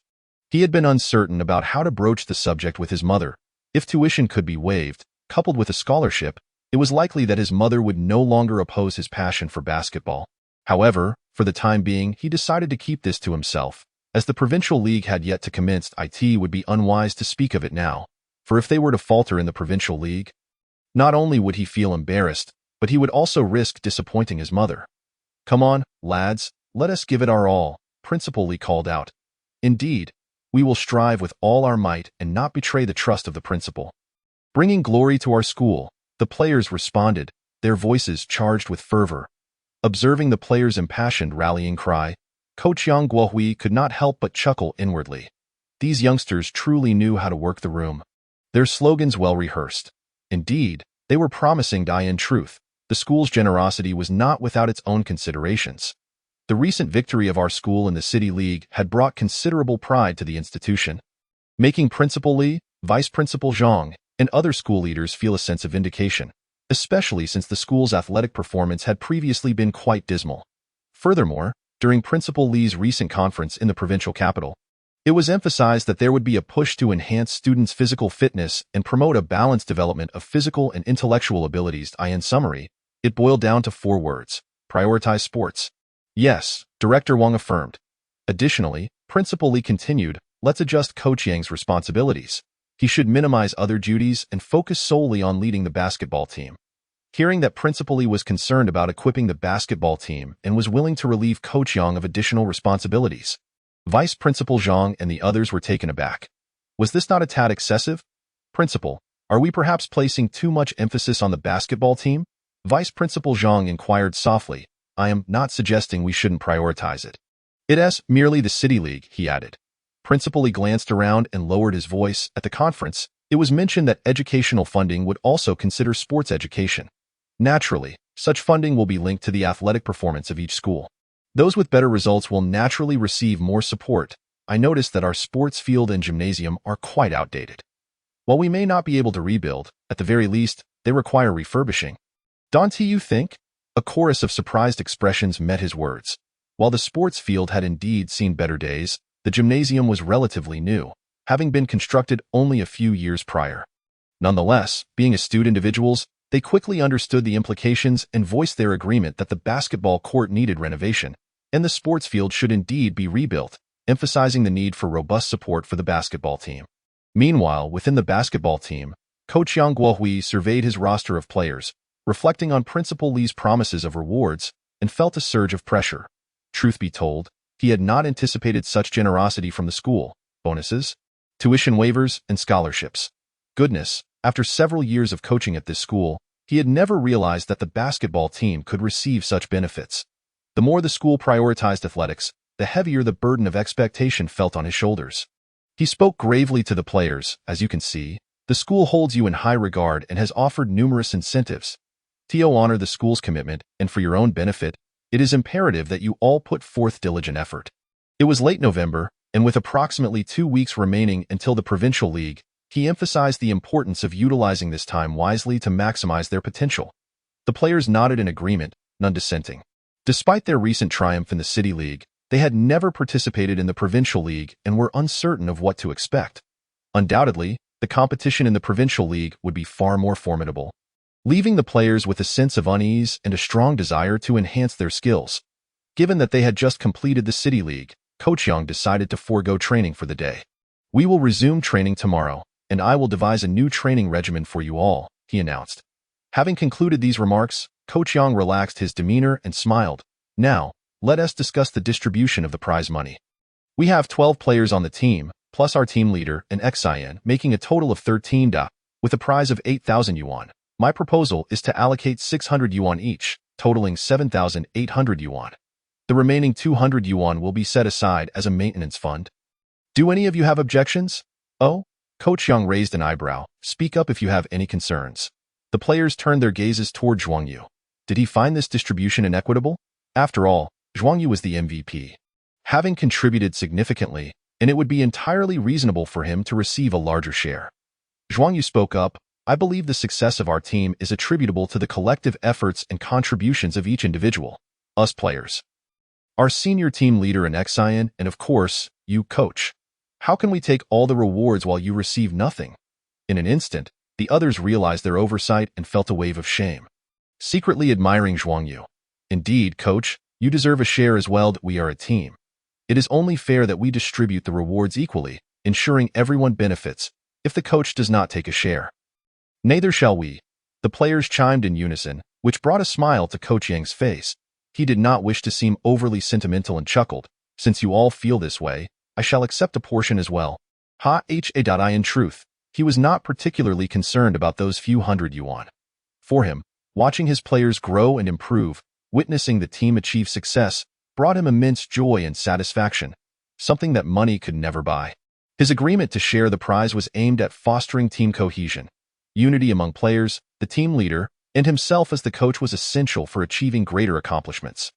He had been uncertain about how to broach the subject with his mother. If tuition could be waived, coupled with a scholarship, it was likely that his mother would no longer oppose his passion for basketball. However, for the time being, he decided to keep this to himself. As the provincial league had yet to commence, it would be unwise to speak of it now, for if they were to falter in the provincial league, not only would he feel embarrassed, but he would also risk disappointing his mother. "Come on, lads, let us give it our all," Principal Lee called out. "Indeed, we will strive with all our might and not betray the trust of the principal." Bringing glory to our school, the players responded, their voices charged with fervor. Observing the players' impassioned rallying cry, Coach Yang Guohui could not help but chuckle inwardly. These youngsters truly knew how to work the room. Their slogans well rehearsed. Indeed, they were promising. In truth, the school's generosity was not without its own considerations. The recent victory of our school in the City League had brought considerable pride to the institution, making Principal Lee, Vice Principal Zhang, and other school leaders feel a sense of vindication, especially since the school's athletic performance had previously been quite dismal. Furthermore, during Principal Lee's recent conference in the provincial capital, it was emphasized that there would be a push to enhance students' physical fitness and promote a balanced development of physical and intellectual abilities. In summary, it boiled down to 4 words: prioritize sports. Yes, Director Wang affirmed. Additionally, Principal Lee continued, let's adjust Coach Yang's responsibilities. He should minimize other duties and focus solely on leading the basketball team. Hearing that Principal Lee was concerned about equipping the basketball team and was willing to relieve Coach Yang of additional responsibilities, Vice Principal Zhang and the others were taken aback. Was this not a tad excessive? Principal, are we perhaps placing too much emphasis on the basketball team? Vice Principal Zhang inquired softly. I am not suggesting we shouldn't prioritize it. It is merely the City League, he added. Principal Lee glanced around and lowered his voice. At the conference, it was mentioned that educational funding would also consider sports education. Naturally, such funding will be linked to the athletic performance of each school. Those with better results will naturally receive more support. I noticed that our sports field and gymnasium are quite outdated. While we may not be able to rebuild, at the very least, they require refurbishing. Don't you think? A chorus of surprised expressions met his words. While the sports field had indeed seen better days, the gymnasium was relatively new, having been constructed only a few years prior. Nonetheless, being astute individuals, they quickly understood the implications and voiced their agreement that the basketball court needed renovation, and the sports field should indeed be rebuilt, emphasizing the need for robust support for the basketball team. Meanwhile, within the basketball team, Coach Yang Guohui surveyed his roster of players, reflecting on Principal Lee's promises of rewards, and felt a surge of pressure. Truth be told, he had not anticipated such generosity from the school: bonuses, tuition waivers, and scholarships. Goodness, after several years of coaching at this school, He had never realized that the basketball team could receive such benefits. The more the school prioritized athletics, the heavier the burden of expectation felt on his shoulders. He spoke gravely to the players. As you can see, the school holds you in high regard and has offered numerous incentives. To honor the school's commitment, and for your own benefit, it is imperative that you all put forth diligent effort. It was late November, and with approximately 2 weeks remaining until the Provincial League, he emphasized the importance of utilizing this time wisely to maximize their potential. The players nodded in agreement, none dissenting. Despite their recent triumph in the City League, they had never participated in the Provincial League and were uncertain of what to expect. Undoubtedly, the competition in the Provincial League would be far more formidable, leaving the players with a sense of unease and a strong desire to enhance their skills. Given that they had just completed the City League, Coach Young decided to forego training for the day. "We will resume training tomorrow, and I will devise a new training regimen for you all," he announced. Having concluded these remarks, Coach Young relaxed his demeanor and smiled. "Now, let us discuss the distribution of the prize money. We have 12 players on the team, plus our team leader and XIN, making a total of 13 with a prize of 8,000 yuan. My proposal is to allocate 600 yuan each, totaling 7,800 yuan. The remaining 200 yuan will be set aside as a maintenance fund. Do any of you have objections?" "Oh?" Coach Young raised an eyebrow. "Speak up if you have any concerns." The players turned their gazes toward Zhuang Yu. Did he find this distribution inequitable? After all, Zhuang Yu was the MVP, having contributed significantly, and it would be entirely reasonable for him to receive a larger share. Zhuang Yu spoke up. "I believe the success of our team is attributable to the collective efforts and contributions of each individual, us players, our senior team leader and XIN, and of course, you, coach. How can we take all the rewards while you receive nothing?" In an instant, the others realized their oversight and felt a wave of shame, secretly admiring Zhuang Yu. "Indeed, coach, you deserve a share as well. That we are a team. It is only fair that we distribute the rewards equally, ensuring everyone benefits. If the coach does not take a share, neither shall we." The players chimed in unison, which brought a smile to Coach Yang's face. He did not wish to seem overly sentimental and chuckled. "Since you all feel this way, I shall accept a portion as well." In truth, he was not particularly concerned about those few hundred yuan. For him, watching his players grow and improve, witnessing the team achieve success, brought him immense joy and satisfaction, something that money could never buy. His agreement to share the prize was aimed at fostering team cohesion. Unity among players, the team leader, and himself as the coach was essential for achieving greater accomplishments.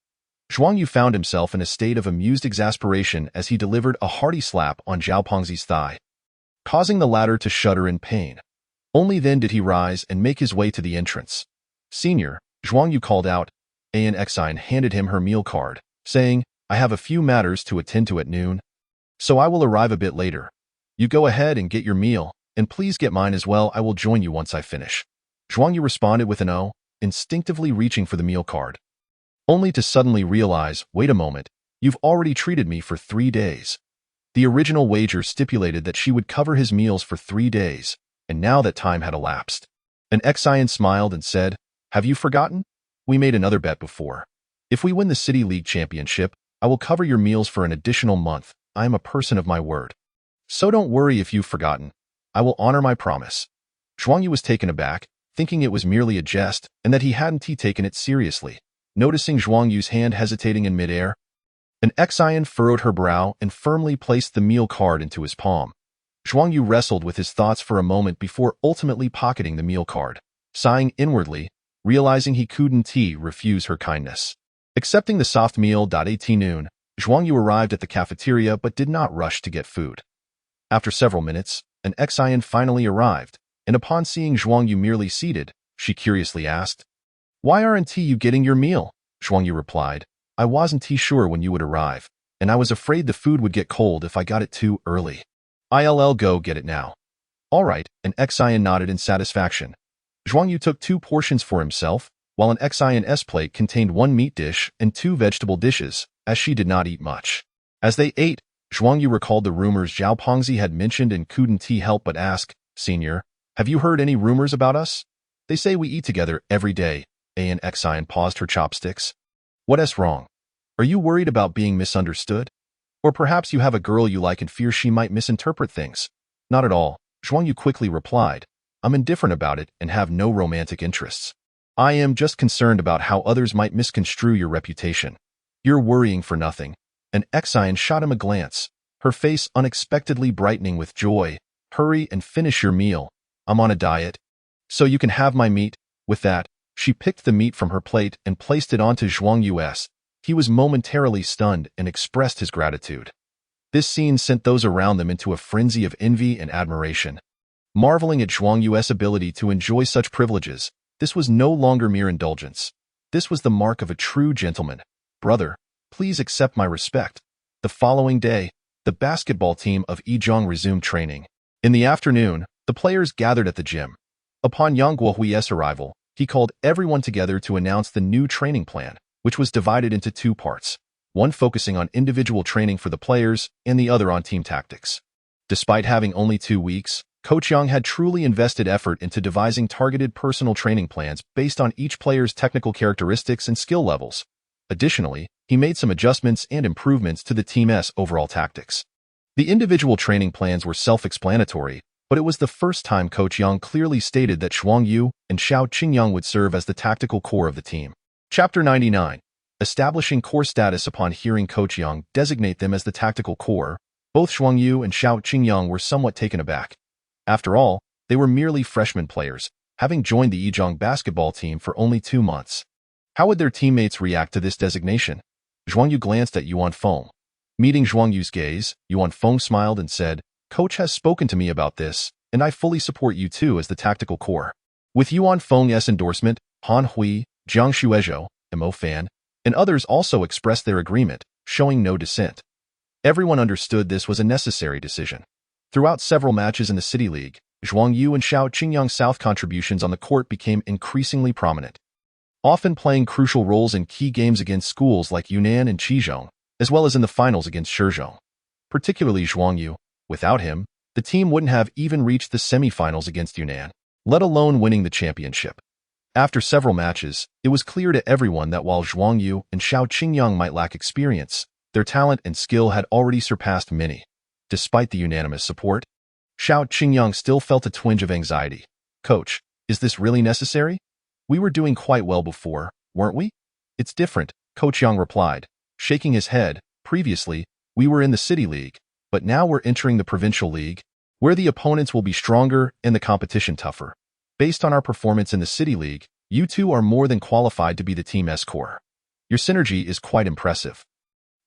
Zhuang Yu found himself in a state of amused exasperation as he delivered a hearty slap on Zhao Pengzi's thigh, causing the latter to shudder in pain. Only then did he rise and make his way to the entrance. "Senior," Zhuang Yu called out. Xine handed him her meal card, saying, "I have a few matters to attend to at noon, so I will arrive a bit later. You go ahead and get your meal, and please get mine as well. I will join you once I finish." Zhuang Yu responded with an "oh," instinctively reaching for the meal card, only to suddenly realize, "Wait a moment, you've already treated me for 3 days." The original wager stipulated that she would cover his meals for 3 days, and now that time had elapsed. An Xian smiled and said, "Have you forgotten? We made another bet before. If we win the City League Championship, I will cover your meals for an additional month. I am a person of my word. So don't worry if you've forgotten. I will honor my promise." Zhuang Yu was taken aback, thinking it was merely a jest and that he hadn't taken it seriously. Noticing Zhuang Yu's hand hesitating in midair, an Xian furrowed her brow and firmly placed the meal card into his palm. Zhuang Yu wrestled with his thoughts for a moment before ultimately pocketing the meal card, sighing inwardly, realizing he couldn't refuse her kindness. Accepting the soft meal at noon, Zhuang Yu arrived at the cafeteria but did not rush to get food. After several minutes, an Xian finally arrived, and upon seeing Zhuang Yu merely seated, she curiously asked, "Why aren't you getting your meal?" Zhuang Yu replied, "I wasn't sure when you would arrive, and I was afraid the food would get cold if I got it too early. I'll go get it now." "All right," an Xian nodded in satisfaction. Zhuang Yu took 2 portions for himself, while an Xian's plate contained 1 meat dish and 2 vegetable dishes, as she did not eat much. As they ate, Zhuang Yu recalled the rumors Zhao Pengzi had mentioned and couldn't help but ask, "Senior, have you heard any rumors about us? They say we eat together every day." An Xian paused her chopsticks. "What's wrong? Are you worried about being misunderstood? Or perhaps you have a girl you like and fear she might misinterpret things?" "Not at all," Zhuang Yu quickly replied. "I'm indifferent about it and have no romantic interests." I am just concerned about how others might misconstrue your reputation. You're worrying for nothing. An Exine shot him a glance, her face unexpectedly brightening with joy. Hurry and finish your meal. I'm on a diet. So you can have my meat. With that, she picked the meat from her plate and placed it onto Zhuang Yu's. He was momentarily stunned and expressed his gratitude. This scene sent those around them into a frenzy of envy and admiration. Marveling at Zhuang Yu's ability to enjoy such privileges, this was no longer mere indulgence. This was the mark of a true gentleman. Brother, please accept my respect. The following day, the basketball team of Yizhang resumed training. In the afternoon, the players gathered at the gym. Upon Yang Guohui's arrival, he called everyone together to announce the new training plan, which was divided into two parts, one focusing on individual training for the players and the other on team tactics. Despite having only 2 weeks, Coach Yang had truly invested effort into devising targeted personal training plans based on each player's technical characteristics and skill levels. Additionally, he made some adjustments and improvements to the team's overall tactics. The individual training plans were self-explanatory, but it was the first time Coach Yang clearly stated that Zhuang Yu and Xiao Qingyang would serve as the tactical core of the team. Chapter 99. Establishing core status. Upon hearing Coach Yang designate them as the tactical core, both Zhuang Yu and Xiao Qingyang were somewhat taken aback. After all, they were merely freshman players, having joined the Yizhang basketball team for only 2 months. How would their teammates react to this designation? Zhuang Yu glanced at Yuan Feng. Meeting Zhuang Yu's gaze, Yuan Feng smiled and said, Coach has spoken to me about this, and I fully support you too as the tactical core. With Yuan Feng's endorsement, Han Hui, Jiang Shuezhou, Mo Fan, and others also expressed their agreement, showing no dissent. Everyone understood this was a necessary decision. Throughout several matches in the City League, Zhuang Yu and Xiao Qingyang's South contributions on the court became increasingly prominent, often playing crucial roles in key games against schools like Yunnan and Qizhong, as well as in the finals against Shizhong. Particularly Zhuang Yu. Without him, the team wouldn't have even reached the semifinals against Yunnan, let alone winning the championship. After several matches, it was clear to everyone that while Zhuang Yu and Xiao Qingyang might lack experience, their talent and skill had already surpassed many. Despite the unanimous support, Xiao Qingyang still felt a twinge of anxiety. Coach, is this really necessary? We were doing quite well before, weren't we? It's different, Coach Yang replied, shaking his head. Previously, we were in the City League, but now we're entering the Provincial League, where the opponents will be stronger and the competition tougher. Based on our performance in the City League, you two are more than qualified to be the team's core. Your synergy is quite impressive,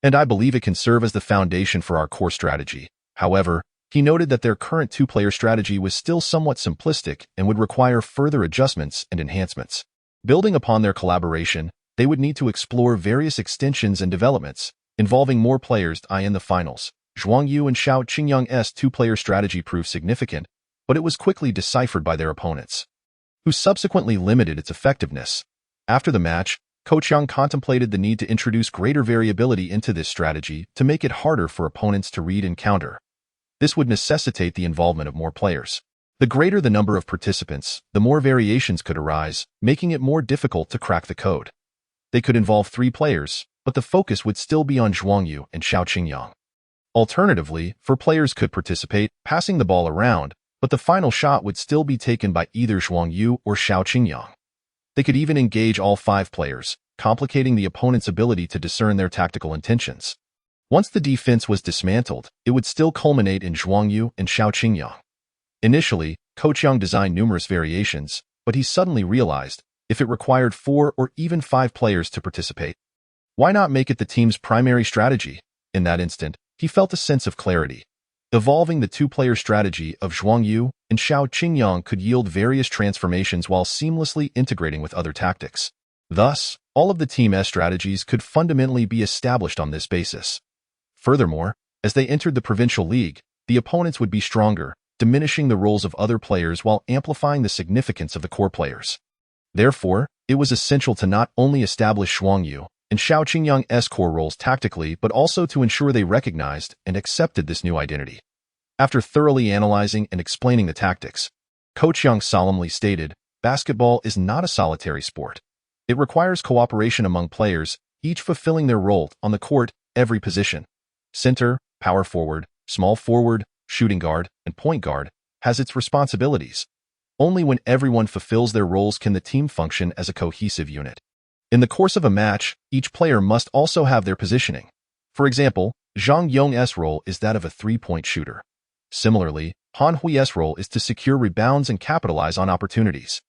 and I believe it can serve as the foundation for our core strategy. However, he noted that their current two-player strategy was still somewhat simplistic and would require further adjustments and enhancements. Building upon their collaboration, they would need to explore various extensions and developments, involving more players in the finals. Zhuang Yu and Xiao Qingyang's two-player strategy proved significant, but it was quickly deciphered by their opponents, who subsequently limited its effectiveness. After the match, Coach Yang contemplated the need to introduce greater variability into this strategy to make it harder for opponents to read and counter. This would necessitate the involvement of more players. The greater the number of participants, the more variations could arise, making it more difficult to crack the code. They could involve 3 players, but the focus would still be on Zhuang Yu and Xiao Qingyang. Alternatively, 4 players could participate, passing the ball around, but the final shot would still be taken by either Zhuang Yu or Xiao Qingyang. They could even engage all 5 players, complicating the opponent's ability to discern their tactical intentions. Once the defense was dismantled, it would still culminate in Zhuang Yu and Xiao Qingyang. Initially, Coach Yang designed numerous variations, but he suddenly realized, if it required 4 or even 5 players to participate, why not make it the team's primary strategy? In that instant, he felt a sense of clarity. Evolving the two-player strategy of Zhuang Yu and Xiao Qingyang could yield various transformations while seamlessly integrating with other tactics. Thus, all of the team's strategies could fundamentally be established on this basis. Furthermore, as they entered the Provincial League, the opponents would be stronger, diminishing the roles of other players while amplifying the significance of the core players. Therefore, it was essential to not only establish Zhuang Yu and Xiao Qingyang's core roles tactically, but also to ensure they recognized and accepted this new identity. After thoroughly analyzing and explaining the tactics, Coach Yang solemnly stated, basketball is not a solitary sport. It requires cooperation among players, each fulfilling their role on the court, every position. Center, power forward, small forward, shooting guard, and point guard has its responsibilities. Only when everyone fulfills their roles can the team function as a cohesive unit. In the course of a match, each player must also have their positioning. For example, Zhang Yong's role is that of a three-point shooter. Similarly, Han Hui's role is to secure rebounds and capitalize on opportunities.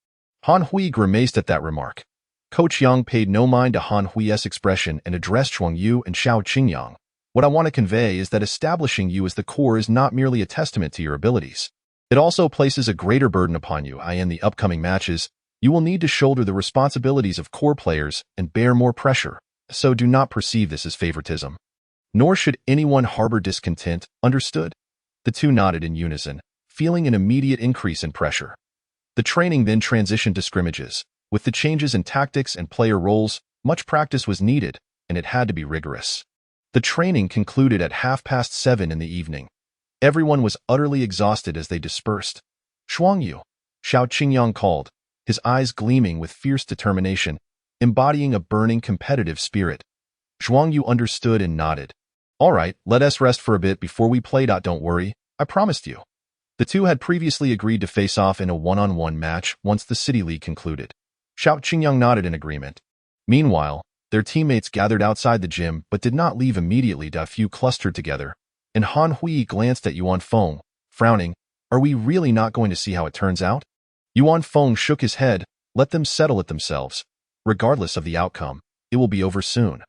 Han Hui grimaced at that remark. Coach Yang paid no mind to Han Hui's expression and addressed Zhuang Yu and Xiao Qingyang. What I want to convey is that establishing you as the core is not merely a testament to your abilities. It also places a greater burden upon you. In the upcoming matches, you will need to shoulder the responsibilities of core players and bear more pressure, so do not perceive this as favoritism. Nor should anyone harbor discontent, understood? The two nodded in unison, feeling an immediate increase in pressure. The training then transitioned to scrimmages. With the changes in tactics and player roles, much practice was needed, and it had to be rigorous. The training concluded at 7:30 in the evening. Everyone was utterly exhausted as they dispersed. Zhuang Yu, Xiao Qingyang called, his eyes gleaming with fierce determination, embodying a burning competitive spirit. Zhuang Yu understood and nodded. All right, let us rest for a bit before we play. Don't worry, I promised you. The two had previously agreed to face off in a one-on-one match once the City League concluded. Xiao Qingyang nodded in agreement. Meanwhile, their teammates gathered outside the gym but did not leave immediately. A few clustered together, and Han Hui glanced at Yuan Feng, frowning. Are we really not going to see how it turns out? Yuan Feng shook his head. Let them settle it themselves. Regardless of the outcome, it will be over soon.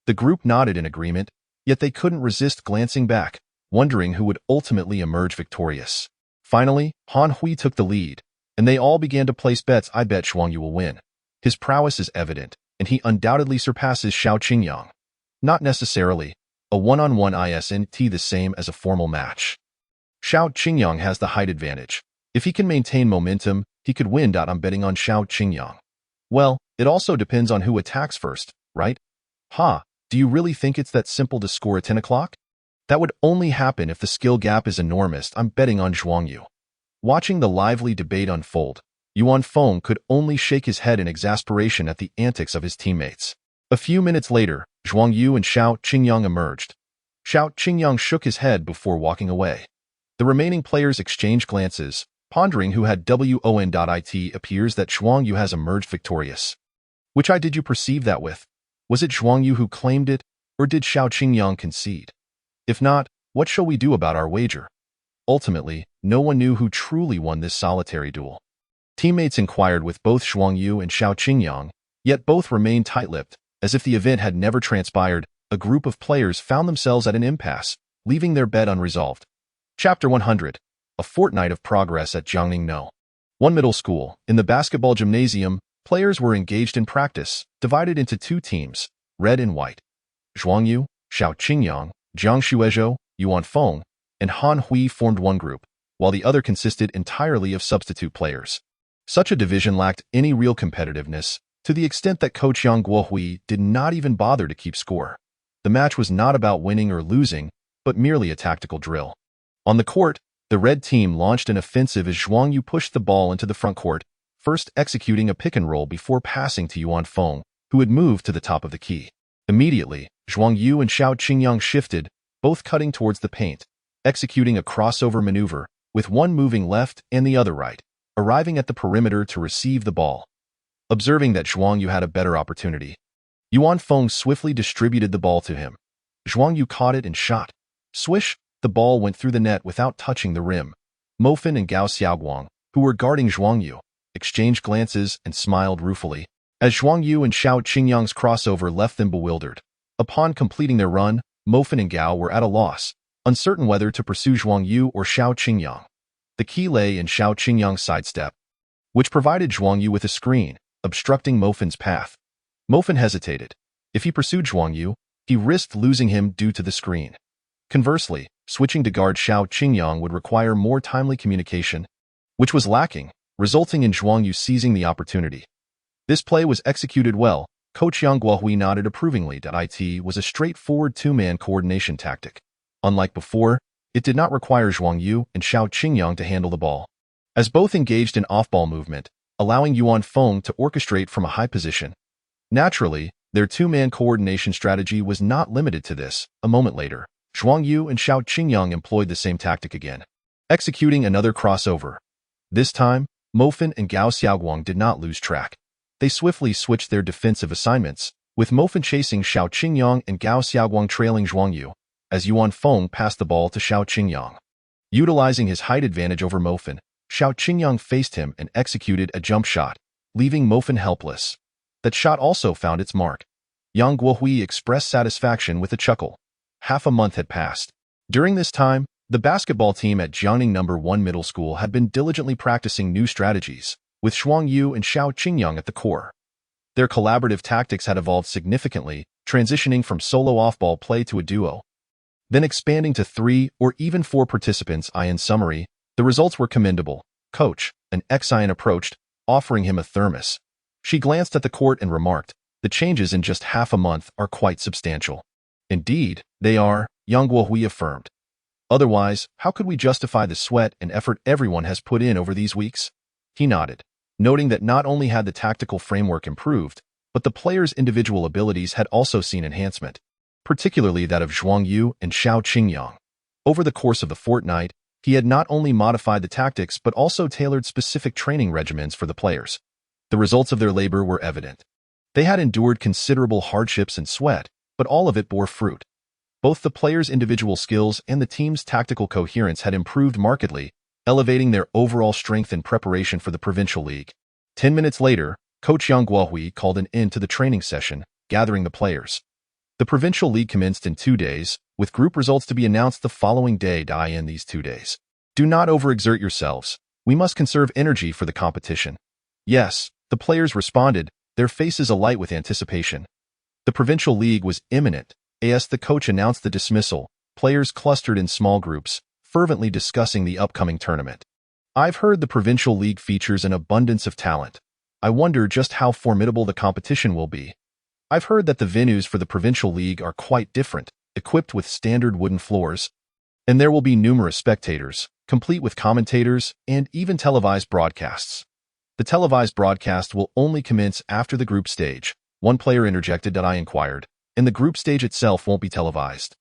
The group nodded in agreement, yet they couldn't resist glancing back, wondering who would ultimately emerge victorious. Finally, Han Hui took the lead, and they all began to place bets. I bet Zhuang Yu will win. His prowess is evident, and he undoubtedly surpasses Xiao Qingyang. Not necessarily. A one-on-one isn't the same as a formal match. Xiao Qingyang has the height advantage. If he can maintain momentum, he could win. I'm betting on Xiao Qingyang. Well, it also depends on who attacks first, right? Do you really think it's that simple to score at 10 o'clock? That would only happen if the skill gap is enormous. I'm betting on Zhuang Yu. Watching the lively debate unfold, Yuan Feng could only shake his head in exasperation at the antics of his teammates. A few minutes later, Zhuang Yu and Xiao Qingyang emerged. Xiao Qingyang shook his head before walking away. The remaining players exchanged glances, pondering who had won. It appears that Zhuang Yu has emerged victorious. Which eye did you perceive that with? Was it Zhuang Yu who claimed it, or did Xiao Qingyang concede? If not, what shall we do about our wager? Ultimately, no one knew who truly won this solitary duel. Teammates inquired with both Zhuang Yu and Xiao Qingyang, yet both remained tight-lipped, as if the event had never transpired. A group of players found themselves at an impasse, leaving their bet unresolved. Chapter 100. A fortnight of progress at Jiangning No. One middle school. In the basketball gymnasium, players were engaged in practice, divided into two teams, red and white. Zhuang Yu, Xiao Qingyang, Jiang Shuizhou, Yuan Feng, and Han Hui formed one group, while the other consisted entirely of substitute players. Such a division lacked any real competitiveness, to the extent that coach Yang Guohui did not even bother to keep score. The match was not about winning or losing, but merely a tactical drill. On the court, the red team launched an offensive as Zhuang Yu pushed the ball into the front court, first executing a pick-and-roll before passing to Yuan Feng, who had moved to the top of the key. Immediately, Zhuang Yu and Xiao Qingyang shifted, both cutting towards the paint, executing a crossover maneuver, with one moving left and the other right, arriving at the perimeter to receive the ball. Observing that Zhuang Yu had a better opportunity, Yuan Feng swiftly distributed the ball to him. Zhuang Yu caught it and shot. Swish, the ball went through the net without touching the rim. Mo Fin and Gao Xiaoguang, who were guarding Zhuang Yu, exchanged glances and smiled ruefully, as Zhuang Yu and Xiao Qingyang's crossover left them bewildered. Upon completing their run, Mo Fin and Gao were at a loss, uncertain whether to pursue Zhuang Yu or Xiao Qingyang. The key lay in Xiao Qingyang's sidestep, which provided Zhuang Yu with a screen, obstructing Mo Fin's path. Mo Fin hesitated. If he pursued Zhuang Yu, he risked losing him due to the screen. Conversely, switching to guard Xiao Qingyang would require more timely communication, which was lacking, resulting in Zhuang Yu seizing the opportunity. This play was executed well. Coach Yang Guohui nodded approvingly. It was a straightforward two-man coordination tactic. Unlike before, it did not require Zhuang Yu and Xiao Qingyang to handle the ball, as both engaged in off-ball movement, allowing Yuan Feng to orchestrate from a high position. Naturally, their two-man coordination strategy was not limited to this. A moment later, Zhuang Yu and Xiao Qingyang employed the same tactic again, executing another crossover. This time, Mofan and Gao Xiaoguang did not lose track. They swiftly switched their defensive assignments, with Mofan chasing Xiao Qingyang and Gao Xiaoguang trailing Zhuang Yu, as Yuan Feng passed the ball to Xiao Qingyang. Utilizing his height advantage over Mofan, Xiao Qingyang faced him and executed a jump shot, leaving Mofan helpless. That shot also found its mark. Yang Guohui expressed satisfaction with a chuckle. Half a month had passed. During this time, the basketball team at Jiangning No. 1 Middle School had been diligently practicing new strategies, with Zhuang Yu and Xiao Qingyang at the core. Their collaborative tactics had evolved significantly, transitioning from solo off-ball play to a duo, then expanding to 3 or even 4 participants. In summary, the results were commendable. Coach, an Xian approached, offering him a thermos. She glanced at the court and remarked, "The changes in just half a month are quite substantial." "Indeed, they are," Yang Guohui affirmed. "Otherwise, how could we justify the sweat and effort everyone has put in over these weeks?" He nodded, noting that not only had the tactical framework improved, but the players' individual abilities had also seen enhancement, particularly that of Zhuang Yu and Xiao Qingyang. Over the course of the fortnight, he had not only modified the tactics but also tailored specific training regimens for the players. The results of their labor were evident. They had endured considerable hardships and sweat, but all of it bore fruit. Both the players' individual skills and the team's tactical coherence had improved markedly, elevating their overall strength in preparation for the Provincial League. 10 minutes later, Coach Yang Guohui called an end to the training session, gathering the players. The Provincial League commenced in 2 days, with group results to be announced the following day. In these 2 days, do not overexert yourselves. We must conserve energy for the competition. Yes, the players responded, their faces alight with anticipation. The Provincial League was imminent. As the coach announced the dismissal, players clustered in small groups, fervently discussing the upcoming tournament. "I've heard the Provincial League features an abundance of talent. I wonder just how formidable the competition will be. I've heard that the venues for the Provincial League are quite different, equipped with standard wooden floors, and there will be numerous spectators, complete with commentators and even televised broadcasts. The televised broadcast will only commence after the group stage," one player interjected. I inquired, "and the group stage itself won't be televised.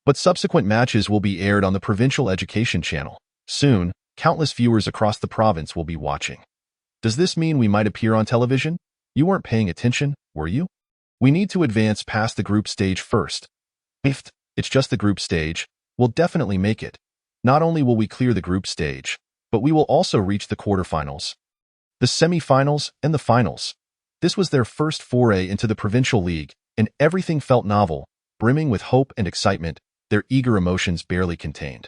But subsequent matches will be aired on the Provincial Education Channel. Soon, countless viewers across the province will be watching. Does this mean we might appear on television? You weren't paying attention, were you? We need to advance past the group stage first. If it's just the group stage, we'll definitely make it. Not only will we clear the group stage, but we will also reach the quarterfinals, the semi-finals, and the finals." This was their first foray into the Provincial League, and everything felt novel, brimming with hope and excitement, their eager emotions barely contained.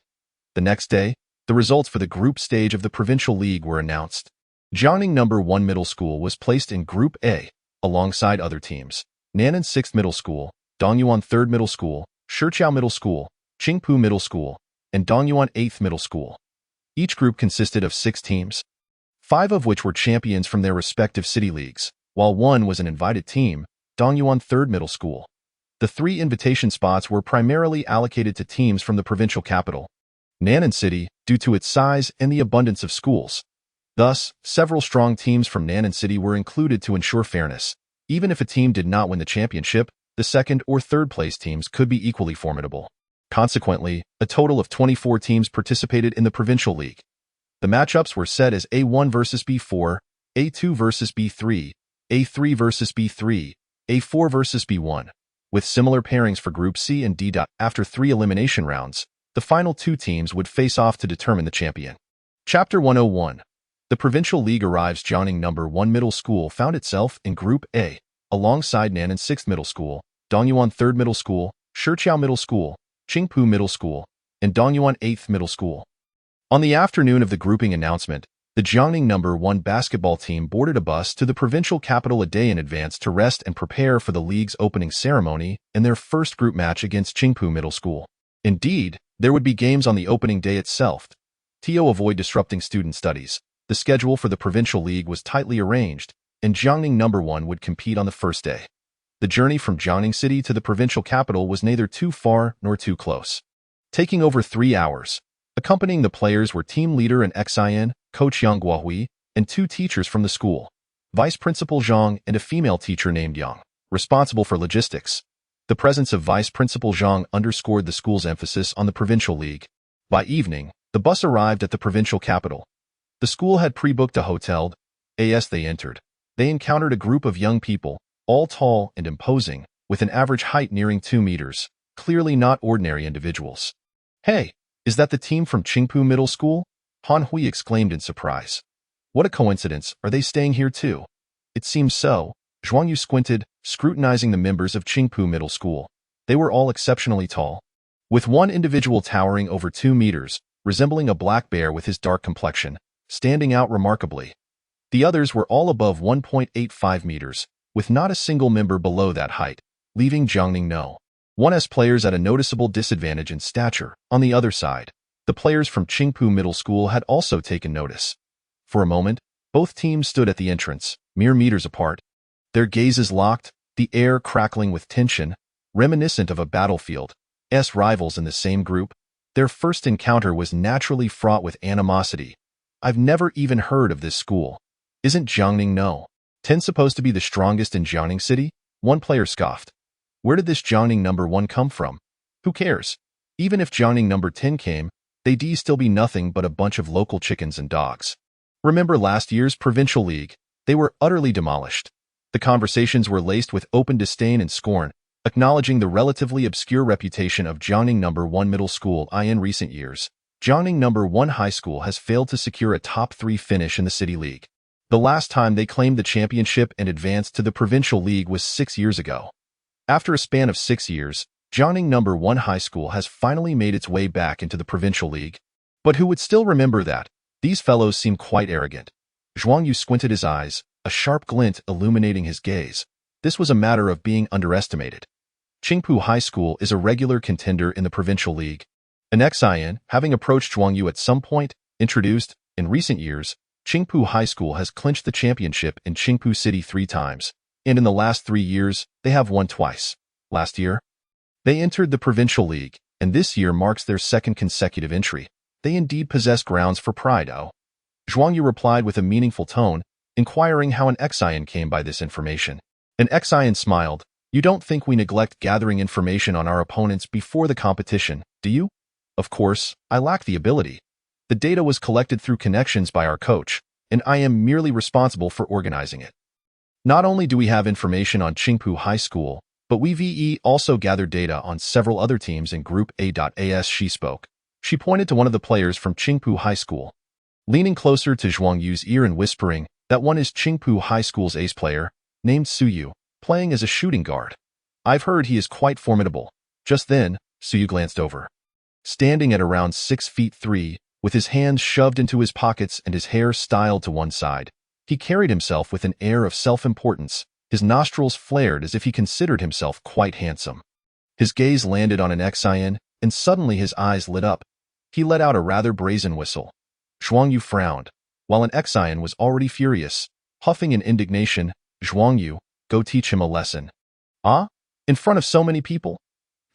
The next day, the results for the group stage of the Provincial League were announced. Jiangning No. 1 Middle School was placed in Group A, alongside other teams: Nan'an 6th Middle School, Dongyuan 3rd Middle School, Shiqiao Middle School, Qingpu Middle School, and Dongyuan 8th Middle School. Each group consisted of 6 teams, 5 of which were champions from their respective city leagues, while 1 was an invited team, Dongyuan 3rd Middle School. The 3 invitation spots were primarily allocated to teams from the provincial capital, Nan'an City, due to its size and the abundance of schools. Thus, several strong teams from Nan'an City were included to ensure fairness. Even if a team did not win the championship, the 2nd or 3rd place teams could be equally formidable. Consequently, a total of 24 teams participated in the Provincial League. The matchups were set as A1 versus B4, A2 versus B3, A3 versus B3, A4 versus B1, with similar pairings for Group C and D. After 3 elimination rounds, the final 2 teams would face off to determine the champion. Chapter 101. The Provincial League arrives. Jiangning No. 1 Middle School found itself in Group A, alongside Nan'an 6th Middle School, Dongyuan 3rd Middle School, Shiqiao Middle School, Qingpu Middle School, and Dongyuan 8th Middle School. On the afternoon of the grouping announcement, the Jiangning No. 1 basketball team boarded a bus to the provincial capital a day in advance to rest and prepare for the league's opening ceremony and their first group match against Qingpu Middle School. Indeed, there would be games on the opening day itself. To avoid disrupting student studies, the schedule for the Provincial League was tightly arranged, and Jiangning No. 1 would compete on the first day. The journey from Jiangning City to the provincial capital was neither too far nor too close, taking over 3 hours. Accompanying the players were team leader and Xian, Coach Yang Guohui, and 2 teachers from the school, Vice Principal Zhang and a female teacher named Yang, responsible for logistics. The presence of Vice Principal Zhang underscored the school's emphasis on the Provincial League. By evening, the bus arrived at the provincial capital. The school had pre-booked a hotel. As they entered, they encountered a group of young people, all tall and imposing, with an average height nearing 2 meters, clearly not ordinary individuals. "Hey, is that the team from Qingpu Middle School?" Han Hui exclaimed in surprise. "What a coincidence, are they staying here too?" "It seems so." Zhuang Yu squinted, scrutinizing the members of Qingpu Middle School. They were all exceptionally tall, with one individual towering over 2 meters, resembling a black bear with his dark complexion, standing out remarkably. The others were all above 1.85 meters, with not a single member below that height, leaving Jiangning No. 1's players at a noticeable disadvantage in stature. On the other side, the players from Qingpu Middle School had also taken notice. For a moment, both teams stood at the entrance, mere meters apart. Their gazes locked, the air crackling with tension, reminiscent of a battlefield. Rivals in the same group. Their first encounter was naturally fraught with animosity. "I've never even heard of this school. Isn't Jiangning No. 10 supposed to be the strongest in Jiangning City?" One player scoffed. "Where did this Jiangning number 1 come from? Who cares? Even if Jiangning number 10 came, they'd still be nothing but a bunch of local chickens and dogs. Remember last year's Provincial League? They were utterly demolished." The conversations were laced with open disdain and scorn, acknowledging the relatively obscure reputation of Jiangning number 1 Middle School. In recent years, Jiangning number 1 High School has failed to secure a top 3 finish in the City League. The last time they claimed the championship and advanced to the Provincial League was 6 years ago. After a span of 6 years, Jiangning number 1 High School has finally made its way back into the Provincial League. But who would still remember that? These fellows seem quite arrogant. Zhuang Yu squinted his eyes, a sharp glint illuminating his gaze. This was a matter of being underestimated. Qingpu High School is a regular contender in the Provincial League. An Xian, having approached Zhuang Yu at some point, introduced, in recent years, Qingpu High School has clinched the championship in Qingpu City 3 times, and in the last 3 years, they have won twice. Last year, they entered the Provincial League, and this year marks their 2nd consecutive entry. They indeed possess grounds for pride. "Oh." Zhuang Yu replied with a meaningful tone, inquiring how an Xian came by this information. An Xian smiled. "You don't think we neglect gathering information on our opponents before the competition, do you?" "Of course, I lack the ability. The data was collected through connections by our coach, and I am merely responsible for organizing it. Not only do we have information on Qingpu High School, but we've also gathered data on several other teams in Group A. She spoke. She pointed to one of the players from Qingpu High School, leaning closer to Zhuang Yu's ear and whispering, "That one is Qingpu High School's ace player, named Suyu, playing as a shooting guard. I've heard he is quite formidable." Just then, Suyu glanced over. Standing at around 6 feet 3, with his hands shoved into his pockets and his hair styled to one side, he carried himself with an air of self-importance. His nostrils flared as if he considered himself quite handsome. His gaze landed on an Xian, and suddenly his eyes lit up. He let out a rather brazen whistle. Zhuang Yu frowned, while an Xian was already furious. Huffing in indignation, "Zhuang Yu, go teach him a lesson." "Ah? In front of so many people?"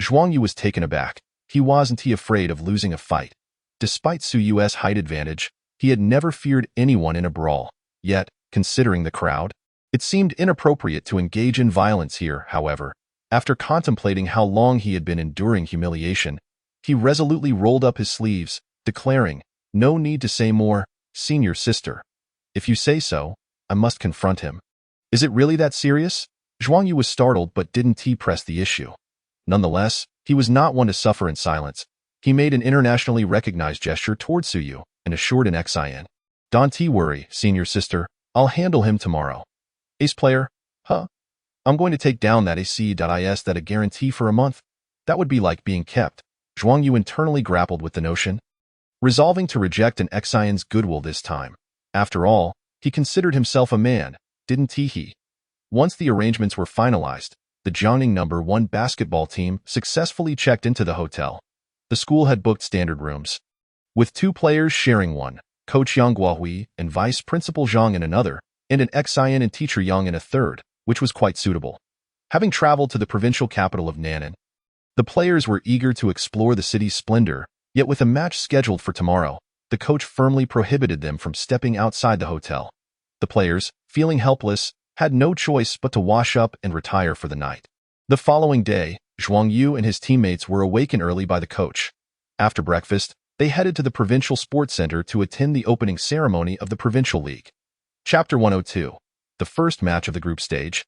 Zhuang Yu was taken aback. He wasn't afraid of losing a fight. Despite Suyu's height advantage, he had never feared anyone in a brawl. Yet, considering the crowd, it seemed inappropriate to engage in violence here. However, after contemplating how long he had been enduring humiliation, he resolutely rolled up his sleeves, declaring, "No need to say more, senior sister. If you say so, I must confront him." "Is it really that serious?" Zhuang Yu was startled but didn't press the issue. Nonetheless, he was not one to suffer in silence. He made an internationally recognized gesture toward Suyu and assured an Xian, "Don't worry, senior sister, I'll handle him tomorrow." "Ace player? Huh? I'm going to take down that AC.is that a guarantee for a month? That would be like being kept." Zhuang Yu internally grappled with the notion, resolving to reject an Xian's goodwill this time. After all, he considered himself a man, didn't he? Once the arrangements were finalized, the Jiangning number 1 basketball team successfully checked into the hotel. The school had booked standard rooms, with 2 players sharing one, Coach Yang Guahui and Vice Principal Zhang in another, and an Xian and teacher Yang in a third, which was quite suitable. Having traveled to the provincial capital of Nan'an, the players were eager to explore the city's splendor, yet with a match scheduled for tomorrow, the coach firmly prohibited them from stepping outside the hotel. The players, feeling helpless, had no choice but to wash up and retire for the night. The following day, Zhuang Yu and his teammates were awakened early by the coach. After breakfast, They headed to the Provincial Sports Center to attend the opening ceremony of the Provincial League. Chapter 102. The first match of the group stage.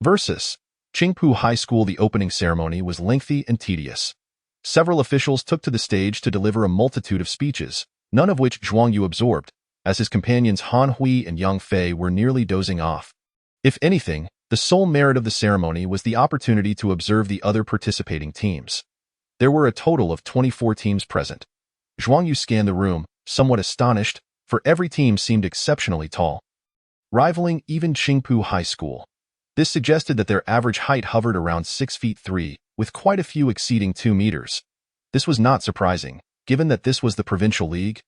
Versus Qingpu High School. The opening ceremony was lengthy and tedious. Several officials took to the stage to deliver a multitude of speeches, none of which Zhuang Yu absorbed, as his companions Han Hui and Yang Fei were nearly dozing off. If anything, the sole merit of the ceremony was the opportunity to observe the other participating teams. There were a total of 24 teams present. Zhuang Yu scanned the room, somewhat astonished, for every team seemed exceptionally tall, rivaling even Qingpu High School. This suggested that their average height hovered around 6 feet 3, with quite a few exceeding 2 meters. This was not surprising, given that this was the Provincial League,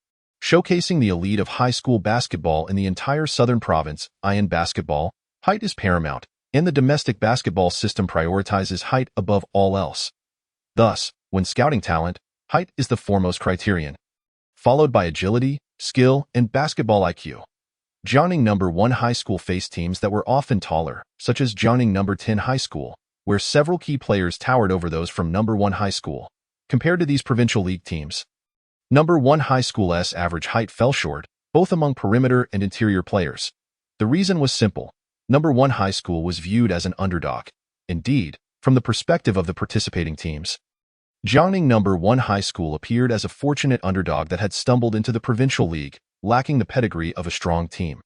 showcasing the elite of high school basketball in the entire southern province. In basketball, height is paramount, and the domestic basketball system prioritizes height above all else. Thus, when scouting talent, height is the foremost criterion, followed by agility, skill, and basketball IQ. Jiangning No. 1 High School faced teams that were often taller, such as Jiangning No. 10 High School, where several key players towered over those from No. 1 High School. Compared to these Provincial League teams, No. 1 High School's average height fell short, both among perimeter and interior players. The reason was simple. No. 1 High School was viewed as an underdog. Indeed, from the perspective of the participating teams, Jiangning No. 1 High School appeared as a fortunate underdog that had stumbled into the Provincial League, lacking the pedigree of a strong team.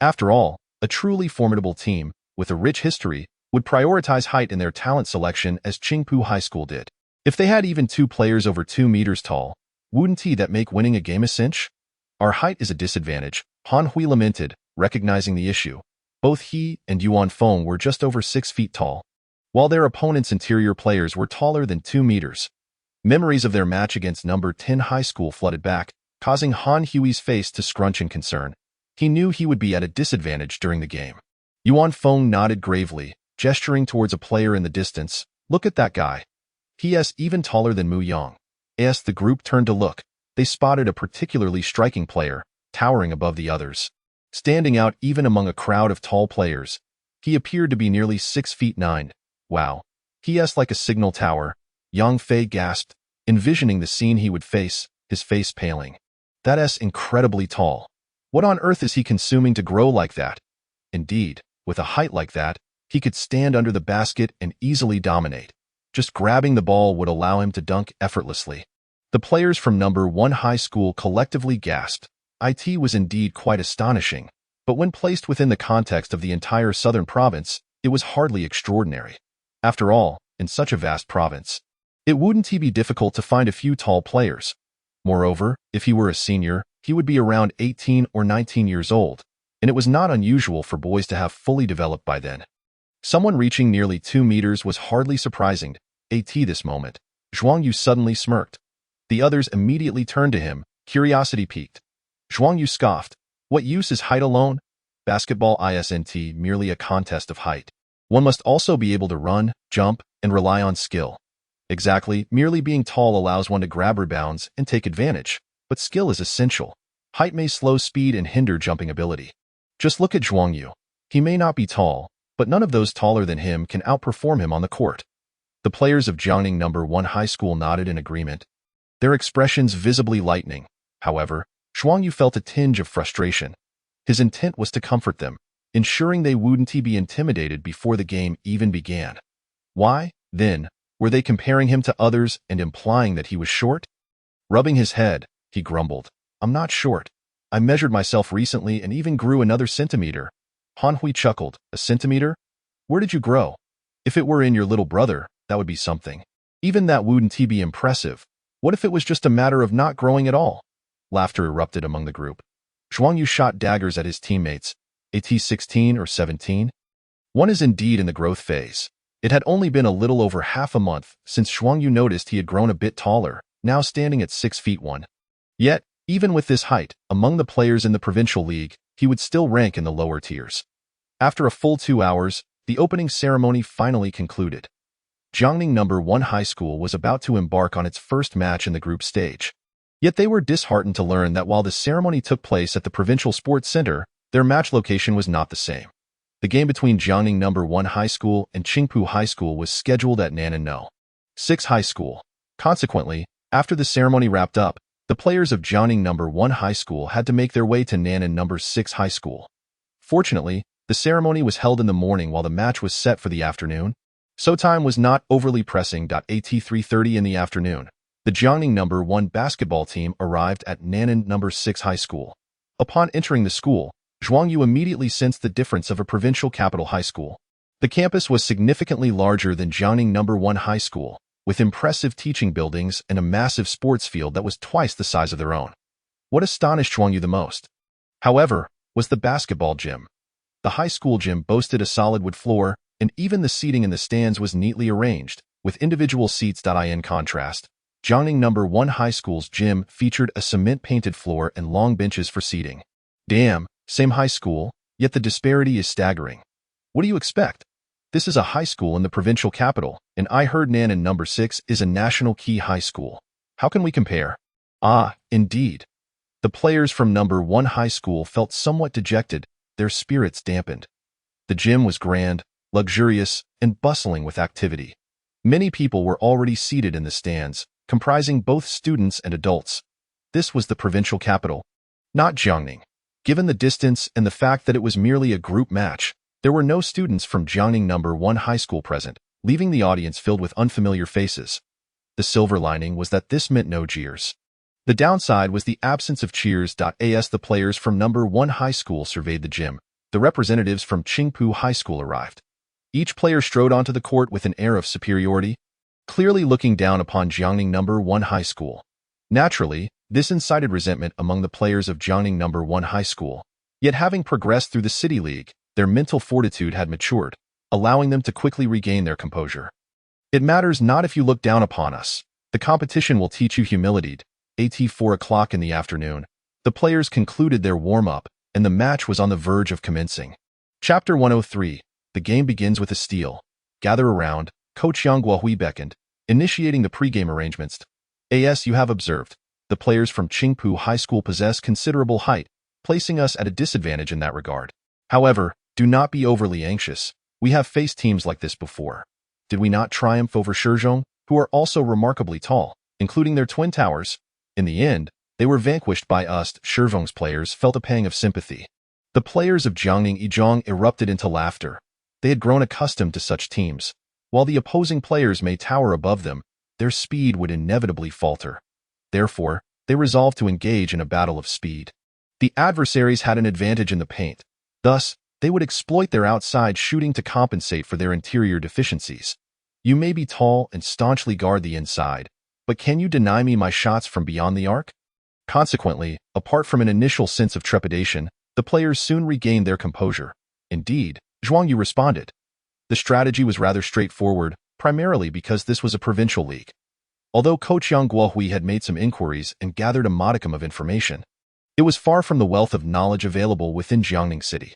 After all, a truly formidable team, with a rich history, would prioritize height in their talent selection as Qingpu High School did. If they had even 2 players over 2 meters tall, wouldn't that make winning a game a cinch? Our height is a disadvantage, Han Hui lamented, recognizing the issue. Both he and Yuan Feng were just over 6 feet tall, while their opponents' interior players were taller than 2 meters. Memories of their match against No. 10 High School flooded back, causing Han Hui's face to scrunch in concern. He knew he would be at a disadvantage during the game. Yuan Feng nodded gravely, gesturing towards a player in the distance. Look at that guy. He is even taller than Mu Yang. As the group turned to look, they spotted a particularly striking player, towering above the others. Standing out even among a crowd of tall players, he appeared to be nearly 6 feet 9. Wow. He is like a signal tower, Yang Fei gasped, envisioning the scene he would face, his face paling. That is incredibly tall. What on earth is he consuming to grow like that? Indeed, with a height like that, he could stand under the basket and easily dominate. Just grabbing the ball would allow him to dunk effortlessly. The players from No. 1 High School collectively gasped. It was indeed quite astonishing, but when placed within the context of the entire southern province, it was hardly extraordinary. After all, in such a vast province, it wouldn't be difficult to find a few tall players. Moreover, if he were a senior, he would be around 18 or 19 years old, and it was not unusual for boys to have fully developed by then. Someone reaching nearly 2 meters was hardly surprising. At this moment, Zhuang Yu suddenly smirked. The others immediately turned to him, curiosity piqued. Zhuang Yu scoffed. What use is height alone? Basketball isn't merely a contest of height. One must also be able to run, jump, and rely on skill. Exactly, merely being tall allows one to grab rebounds and take advantage, but skill is essential. Height may slow speed and hinder jumping ability. Just look at Zhuang Yu. He may not be tall, but none of those taller than him can outperform him on the court. The players of Jiangning No. 1 High School nodded in agreement, their expressions visibly lightening. However, Zhuang Yu felt a tinge of frustration. His intent was to comfort them, ensuring they wouldn't be intimidated before the game even began. Why, then, were they comparing him to others and implying that he was short? Rubbing his head, he grumbled, I'm not short. I measured myself recently and even grew another centimeter. Han Hui chuckled, a centimeter? Where did you grow? If it were in your little brother, that would be something. Even that wouldn't be impressive. What if it was just a matter of not growing at all? Laughter erupted among the group. Zhuang Yu shot daggers at his teammates. At 16 or 17? One is indeed in the growth phase. It had only been a little over half a month since Zhuang Yu noticed he had grown a bit taller, now standing at 6 feet 1. Yet, even with this height, among the players in the Provincial League, he would still rank in the lower tiers. After a full 2 hours, the opening ceremony finally concluded. Jiangning No. 1 High School was about to embark on its first match in the group stage. Yet they were disheartened to learn that while the ceremony took place at the Provincial Sports Center, their match location was not the same. The game between Jiangning No. 1 High School and Qingpu High School was scheduled at Nan No. 6 High School. Consequently, after the ceremony wrapped up, The players of Jiangning No. 1 High School had to make their way to Nan'an No. 6 High School. Fortunately, the ceremony was held in the morning while the match was set for the afternoon, so time was not overly pressing. At 3:30 in the afternoon, the Jiangning No. 1 basketball team arrived at Nan'an No. 6 High School. Upon entering the school, Zhuang Yu immediately sensed the difference of a provincial capital high school. The campus was significantly larger than Jiangning No. 1 High School, with impressive teaching buildings and a massive sports field that was twice the size of their own. What astonished Zhuang Yu the most, however, was the basketball gym. The high school gym boasted a solid wood floor, and even the seating in the stands was neatly arranged, with individual seats. In contrast, Jiangning No. 1 High School's gym featured a cement-painted floor and long benches for seating. Damn, same high school, yet the disparity is staggering. What do you expect? This is a high school in the provincial capital, and I heard Nan'an No. 6 is a national key high school. How can we compare? Ah, indeed. The players from No. 1 High School felt somewhat dejected, their spirits dampened. The gym was grand, luxurious, and bustling with activity. Many people were already seated in the stands, comprising both students and adults. This was the provincial capital, not Jiangning. Given the distance and the fact that it was merely a group match, there were no students from Jiangning No. 1 High School present, leaving the audience filled with unfamiliar faces. The silver lining was that this meant no jeers. The downside was the absence of cheers. As the players from No. 1 High School surveyed the gym, the representatives from Qingpu High School arrived. Each player strode onto the court with an air of superiority, clearly looking down upon Jiangning No. 1 High School. Naturally, this incited resentment among the players of Jiangning No. 1 High School. Yet having progressed through the City League, their mental fortitude had matured, allowing them to quickly regain their composure. It matters not if you look down upon us. The competition will teach you humility. At 4 o'clock in the afternoon, the players concluded their warm-up, and the match was on the verge of commencing. Chapter 103. The game begins with a steal. Gather around, Coach Yang Guohui beckoned, initiating the pre-game arrangements. As you have observed, the players from Qingpu High School possess considerable height, placing us at a disadvantage in that regard. However, do not be overly anxious. We have faced teams like this before. Did we not triumph over Shizhong, who are also remarkably tall, including their twin towers? In the end, they were vanquished by us. Shizhong's players felt a pang of sympathy. The players of Jiangning Yizhong erupted into laughter. They had grown accustomed to such teams. While the opposing players may tower above them, their speed would inevitably falter. Therefore, they resolved to engage in a battle of speed. The adversaries had an advantage in the paint. Thus, they would exploit their outside shooting to compensate for their interior deficiencies. You may be tall and staunchly guard the inside, but can you deny me my shots from beyond the arc? Consequently, apart from an initial sense of trepidation, the players soon regained their composure. Indeed, Zhuang Yu responded. The strategy was rather straightforward, primarily because this was a provincial league. Although Coach Yang Guohui had made some inquiries and gathered a modicum of information, it was far from the wealth of knowledge available within Jiangning City.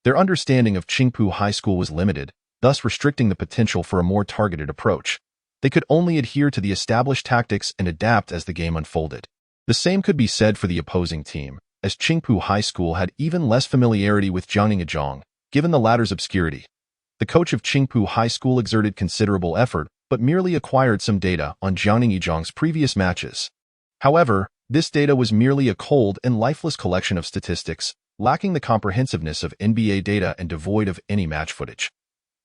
Their understanding of Qingpu High School was limited, thus restricting the potential for a more targeted approach. They could only adhere to the established tactics and adapt as the game unfolded. The same could be said for the opposing team, as Qingpu High School had even less familiarity with Jiangning Yizhong, given the latter's obscurity. The coach of Qingpu High School exerted considerable effort, but merely acquired some data on Jiangning Yizhong's previous matches. However, this data was merely a cold and lifeless collection of statistics, lacking the comprehensiveness of NBA data and devoid of any match footage.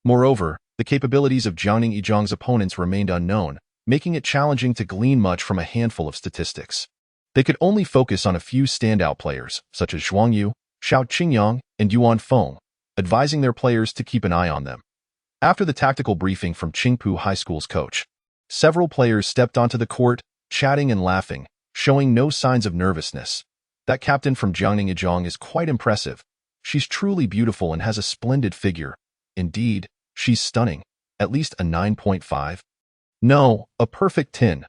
Moreover, the capabilities of Jiangning Yizhong's opponents remained unknown, making it challenging to glean much from a handful of statistics. They could only focus on a few standout players, such as Zhuang Yu, Xiao Qingyang, and Yuan Feng, advising their players to keep an eye on them. After the tactical briefing from Qingpu High School's coach, several players stepped onto the court, chatting and laughing, showing no signs of nervousness. That captain from Jiangning Yizhong is quite impressive. She's truly beautiful and has a splendid figure. Indeed, she's stunning. At least a 9.5. No, a perfect 10.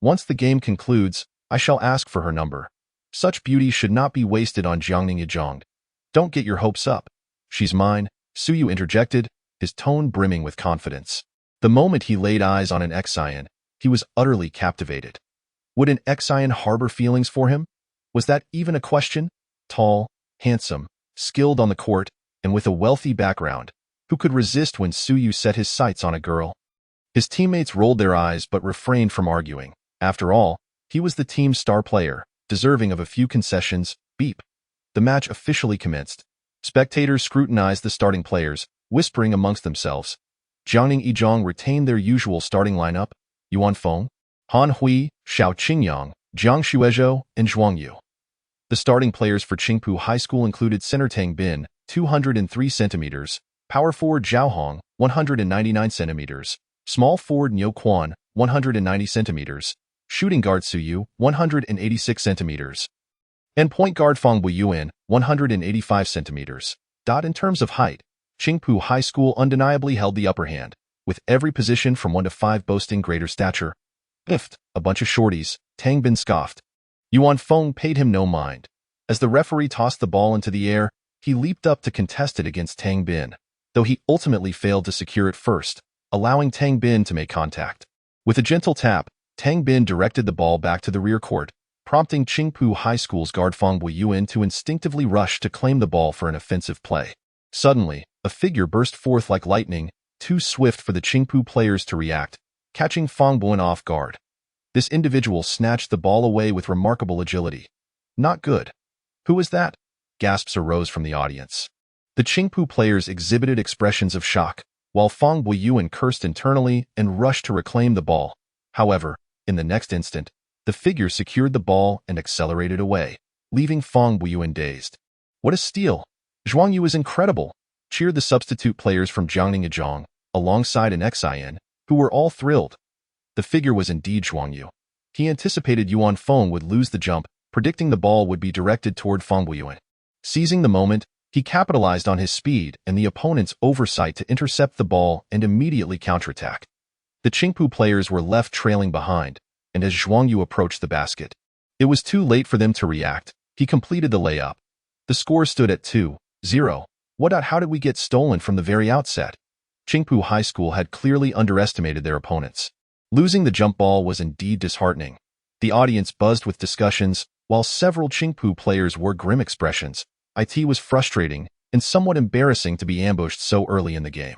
Once the game concludes, I shall ask for her number. Such beauty should not be wasted on Jiangning Yizhong. Don't get your hopes up. She's mine, Suyu interjected, his tone brimming with confidence. The moment he laid eyes on an Xian, he was utterly captivated. Would an Xian harbor feelings for him? Was that even a question? Tall, handsome, skilled on the court, and with a wealthy background, who could resist when Suyu set his sights on a girl? His teammates rolled their eyes but refrained from arguing. After all, He was the team's star player, deserving of a few concessions. Beep. The match officially commenced. Spectators scrutinized the starting players, whispering amongst themselves. Jiangning Yizhang retained their usual starting lineup: Yuan Feng, Han Hui, Xiao Qingyang, Jiang Xuezhou, and Zhuang Yu. The starting players for Qingpu High School included center Tang Bin, 203 centimeters, power forward Zhao Hong, 199 centimeters, small forward Niu Quan, 190 centimeters, shooting guard Su Yu, 186 centimeters, and point guard Fang Buiyuan, 185 centimeters. In terms of height, Qingpu High School undeniably held the upper hand, with every position from 1 to 5 boasting greater stature. Ift, a bunch of shorties, Tang Bin scoffed. Yuan Feng paid him no mind. As the referee tossed the ball into the air, he leaped up to contest it against Tang Bin, though he ultimately failed to secure it first, allowing Tang Bin to make contact. With a gentle tap, Tang Bin directed the ball back to the rear court, prompting Qingpu High School's guard Fang Buiyuan to instinctively rush to claim the ball for an offensive play. Suddenly, a figure burst forth like lightning, too swift for the Qingpu players to react, catching Fang Buiyuan off guard. This individual snatched the ball away with remarkable agility. Not good. Who was that? Gasps arose from the audience. The Qingpu players exhibited expressions of shock, while Fang Buiyuan cursed internally and rushed to reclaim the ball. However, in the next instant, the figure secured the ball and accelerated away, leaving Fang Buiyuan dazed. What a steal! Zhuang Yu is incredible! Cheered the substitute players from Jiangning Yizhang, alongside an XIN, who were all thrilled. The figure was indeed Zhuang Yu. He anticipated Yuan Feng would lose the jump, predicting the ball would be directed toward Fang Buiyuan. Seizing the moment, he capitalized on his speed and the opponent's oversight to intercept the ball and immediately counterattack. The Qingpu players were left trailing behind, and as Zhuang Yu approached the basket, it was too late for them to react. He completed the layup. The score stood at 2-0. How did we get stolen from the very outset? Qingpu High School had clearly underestimated their opponents. Losing the jump ball was indeed disheartening. The audience buzzed with discussions, while several Qingpu players wore grim expressions. It was frustrating and somewhat embarrassing to be ambushed so early in the game.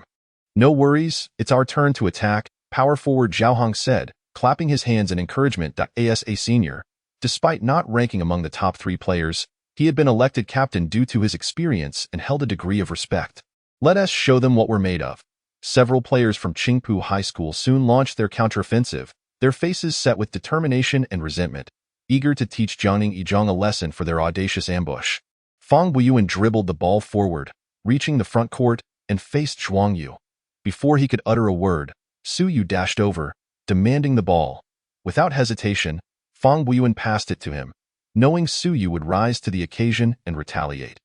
No worries, it's our turn to attack, power forward Zhao Hong said, clapping his hands in encouragement. Asa Sr. Despite not ranking among the top 3 players, he had been elected captain due to his experience and held a degree of respect. Let us show them what we're made of. Several players from Qingpu High School soon launched their counteroffensive, their faces set with determination and resentment, eager to teach Jiangning Yizhang a lesson for their audacious ambush. Fang Buiyuan dribbled the ball forward, reaching the front court, and faced Zhuang Yu. Before he could utter a word, Su Yu dashed over, demanding the ball. Without hesitation, Fang Buiyuan passed it to him, knowing Su Yu would rise to the occasion and retaliate.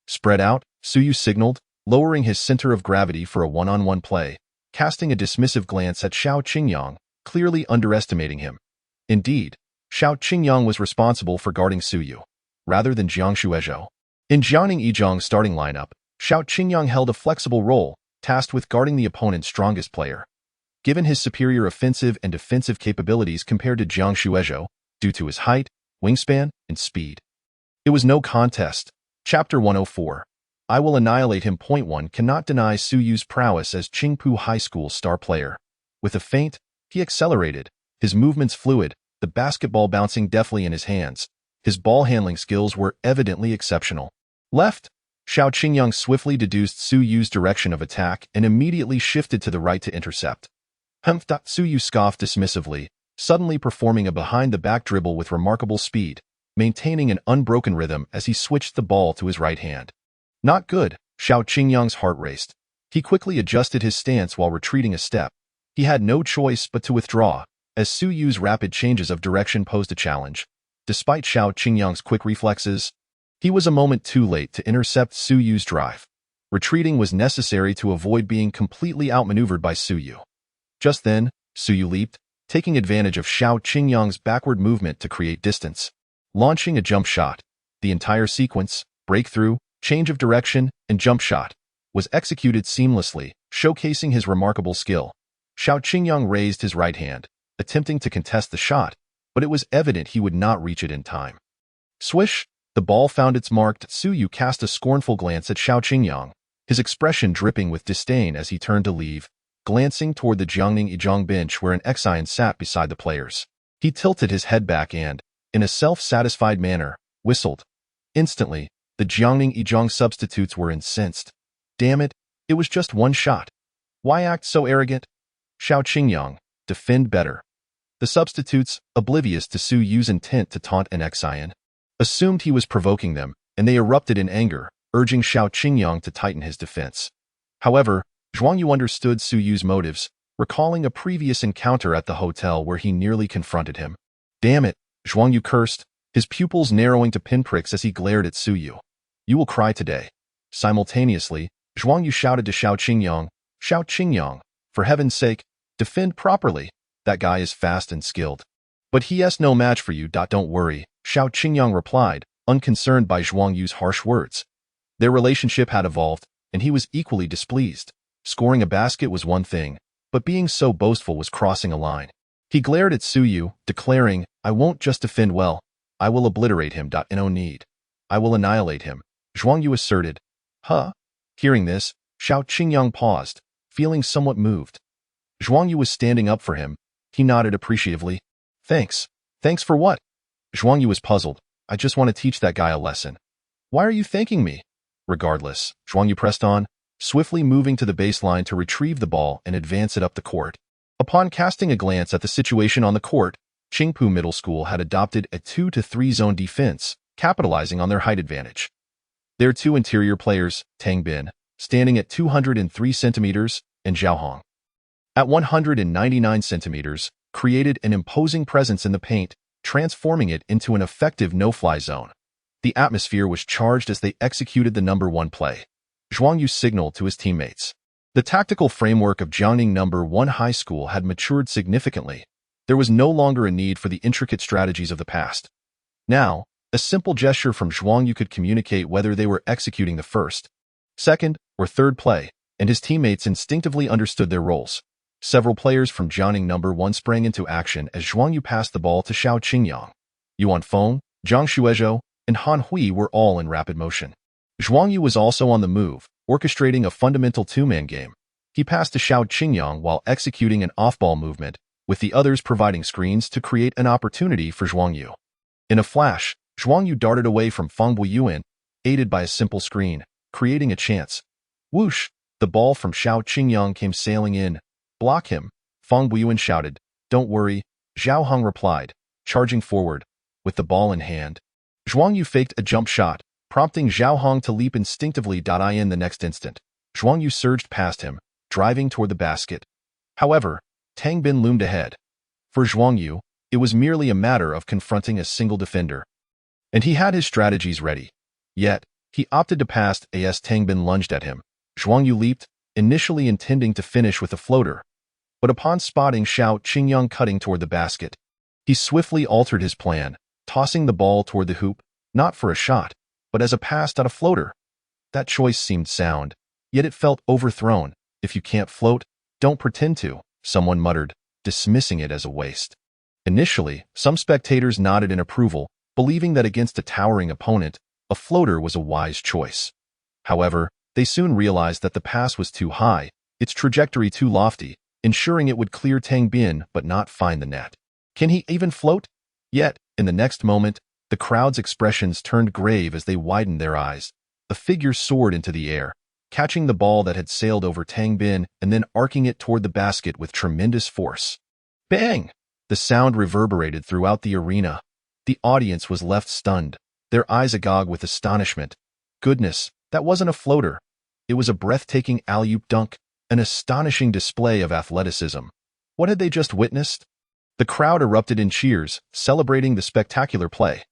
Spread out, Su Yu signaled, lowering his center of gravity for a one-on-one play, casting a dismissive glance at Xiao Qingyang, clearly underestimating him. Indeed, Xiao Qingyang was responsible for guarding Su Yu, rather than Jiang Xuezhou. In Jiangning Yizhang's starting lineup, Xiao Qingyang held a flexible role, tasked with guarding the opponent's strongest player. Given his superior offensive and defensive capabilities compared to Jiang Xuezhou, due to his height, wingspan, and speed, it was no contest. Chapter 104. I will annihilate him. Point 1 cannot deny Su Yu's prowess as Qingpu High School's star player. With a feint, he accelerated, his movements fluid, the basketball bouncing deftly in his hands. His ball handling skills were evidently exceptional. Left, Xiao Qingyang swiftly deduced Su Yu's direction of attack and immediately shifted to the right to intercept. Su Yu scoffed dismissively, suddenly performing a behind-the-back dribble with remarkable speed, maintaining an unbroken rhythm as he switched the ball to his right hand. Not good, Xiao Qingyang's heart raced. He quickly adjusted his stance while retreating a step. He had no choice but to withdraw, as Su Yu's rapid changes of direction posed a challenge. Despite Xiao Qingyang's quick reflexes, he was a moment too late to intercept Su Yu's drive. Retreating was necessary to avoid being completely outmaneuvered by Su Yu. Just then, Su Yu leaped, taking advantage of Xiao Qingyang's backward movement to create distance. Launching a jump shot, the entire sequence, breakthrough, change of direction, and jump shot, was executed seamlessly, showcasing his remarkable skill. Xiao Qingyang raised his right hand, attempting to contest the shot, but it was evident he would not reach it in time. Swish! The ball found its mark. Su Yu cast a scornful glance at Xiao Qingyang, his expression dripping with disdain as he turned to leave, glancing toward the Jiangning Yizhang bench where an Xian sat beside the players. He tilted his head back and, in a self-satisfied manner, whistled. Instantly, the Jiangning Yizhang substitutes were incensed. Damn it, it was just one shot. Why act so arrogant? Xiao Qingyang, defend better. The substitutes, oblivious to Su Yu's intent to taunt an Xian, assumed he was provoking them, and they erupted in anger, urging Xiao Qingyang to tighten his defense. However, Zhuang Yu understood Su Yu's motives, recalling a previous encounter at the hotel where he nearly confronted him. Damn it, Zhuang Yu cursed, his pupils narrowing to pinpricks as he glared at Su Yu. You will cry today. Simultaneously, Zhuang Yu shouted to Xiao Qingyang, for heaven's sake, defend properly. That guy is fast and skilled. But he has no match for you. Don't worry, Xiao Qingyang replied, unconcerned by Zhuang Yu's harsh words. Their relationship had evolved, and he was equally displeased. Scoring a basket was one thing, but being so boastful was crossing a line. He glared at Su Yu, declaring, I won't just defend well, I will obliterate him. No need. I will annihilate him, Zhuang Yu asserted. Huh? Hearing this, Xiao Qingyang paused, feeling somewhat moved. Zhuang Yu was standing up for him. He nodded appreciatively. Thanks. Thanks for what? Zhuang Yu was puzzled. I just want to teach that guy a lesson. Why are you thanking me? Regardless, Zhuang Yu pressed on, swiftly moving to the baseline to retrieve the ball and advance it up the court. Upon casting a glance at the situation on the court, Qingpu Middle School had adopted a 2-3 zone defense, capitalizing on their height advantage. Their two interior players, Tang Bin, standing at 203 centimeters, and Zhao Hong, at 199 centimeters, created an imposing presence in the paint, transforming it into an effective no-fly zone. The atmosphere was charged as they executed the number 1 play. Zhuang Yu signaled to his teammates. The tactical framework of Jiangning number 1 High School had matured significantly. There was no longer a need for the intricate strategies of the past. Now, a simple gesture from Zhuang Yu could communicate whether they were executing the first, second, or third play, and his teammates instinctively understood their roles. Several players from Jiangning number 1 sprang into action as Zhuang Yu passed the ball to Xiao Qingyang. Yuan Feng, Zhang Xuezhou, and Han Hui were all in rapid motion. Zhuang Yu was also on the move, orchestrating a fundamental two-man game. He passed to Xiao Qingyang while executing an off-ball movement, with the others providing screens to create an opportunity for Zhuang Yu. In a flash, Zhuang Yu darted away from Feng Buiyuan, aided by a simple screen, creating a chance. Whoosh! The ball from Xiao Qingyang came sailing in. Block him, Feng Buiyuan shouted. Don't worry, Zhao Hong replied, charging forward, with the ball in hand. Zhuang Yu faked a jump shot, prompting Zhao Hong to leap instinctively. In the next instant, Zhuang Yu surged past him, driving toward the basket. However, Tang Bin loomed ahead. For Zhuang Yu, it was merely a matter of confronting a single defender. And he had his strategies ready. Yet, he opted to pass as Tang Bin lunged at him. Zhuang Yu leaped, initially intending to finish with a floater. But upon spotting Xiao Qingyang cutting toward the basket, he swiftly altered his plan, tossing the ball toward the hoop, not for a shot, but as a pass at a floater. That choice seemed sound, yet it felt overthrown. If you can't float, don't pretend to, someone muttered, dismissing it as a waste. Initially, some spectators nodded in approval, believing that against a towering opponent, a floater was a wise choice. However, they soon realized that the pass was too high, its trajectory too lofty, ensuring it would clear Tang Bin but not find the net. Can he even float? Yet, in the next moment, the crowd's expressions turned grave as they widened their eyes. The figure soared into the air, catching the ball that had sailed over Tang Bin and then arcing it toward the basket with tremendous force. Bang! The sound reverberated throughout the arena. The audience was left stunned, their eyes agog with astonishment. Goodness, that wasn't a floater. It was a breathtaking alley-oop dunk, an astonishing display of athleticism. What had they just witnessed? The crowd erupted in cheers, celebrating the spectacular play.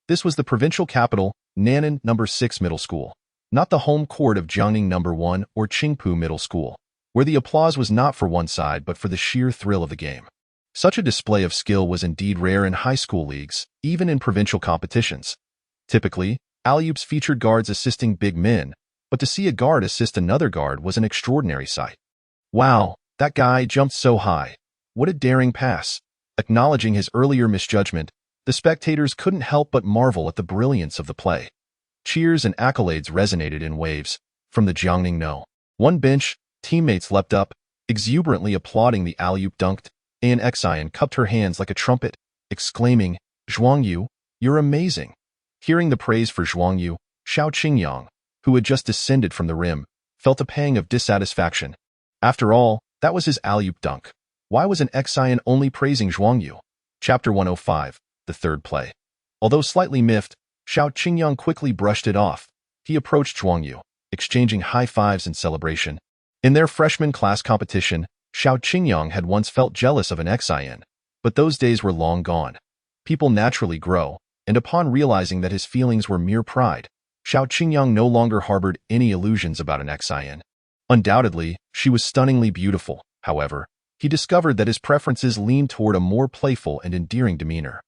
This was the provincial capital, Nan'an No. 6 Middle School, not the home court of Jiangning No. 1 or Qingpu Middle School, where the applause was not for one side but for the sheer thrill of the game. Such a display of skill was indeed rare in high school leagues, even in provincial competitions. Typically, alley-oops featured guards assisting big men, but to see a guard assist another guard was an extraordinary sight. Wow, that guy jumped so high. What a daring pass. Acknowledging his earlier misjudgment, the spectators couldn't help but marvel at the brilliance of the play. Cheers and accolades resonated in waves. From the Jiangning No. 1 bench, teammates leapt up, exuberantly applauding the alley-oop dunked. An Xian cupped her hands like a trumpet. exclaiming, "Zhuang Yu, you're amazing." Hearing the praise for Zhuang Yu, Xiao Qingyang, who had just descended from the rim, felt a pang of dissatisfaction. After all, that was his alley-oop dunk. Why was an ex-Saiyan only praising Zhuang Yu? Chapter 105, the third play. Although slightly miffed, Xiao Qingyang quickly brushed it off. He approached Zhuang Yu, exchanging high fives in celebration. In their freshman class competition, Xiao Qingyang had once felt jealous of an ex-Saiyan, but those days were long gone. People naturally grow, and upon realizing that his feelings were mere pride, Xiao Qingyang no longer harbored any illusions about an ex-Saiyan. Undoubtedly, she was stunningly beautiful. However, he discovered that his preferences leaned toward a more playful and endearing demeanor.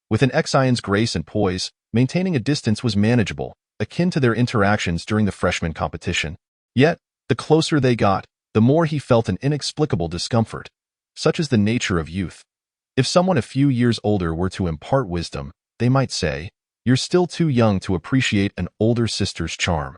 With an ex-Saiyan's grace and poise, maintaining a distance was manageable, akin to their interactions during the freshman competition. Yet, the closer they got, the more he felt an inexplicable discomfort. Such is the nature of youth. If someone a few years older were to impart wisdom, they might say, "You're still too young to appreciate an older sister's charm."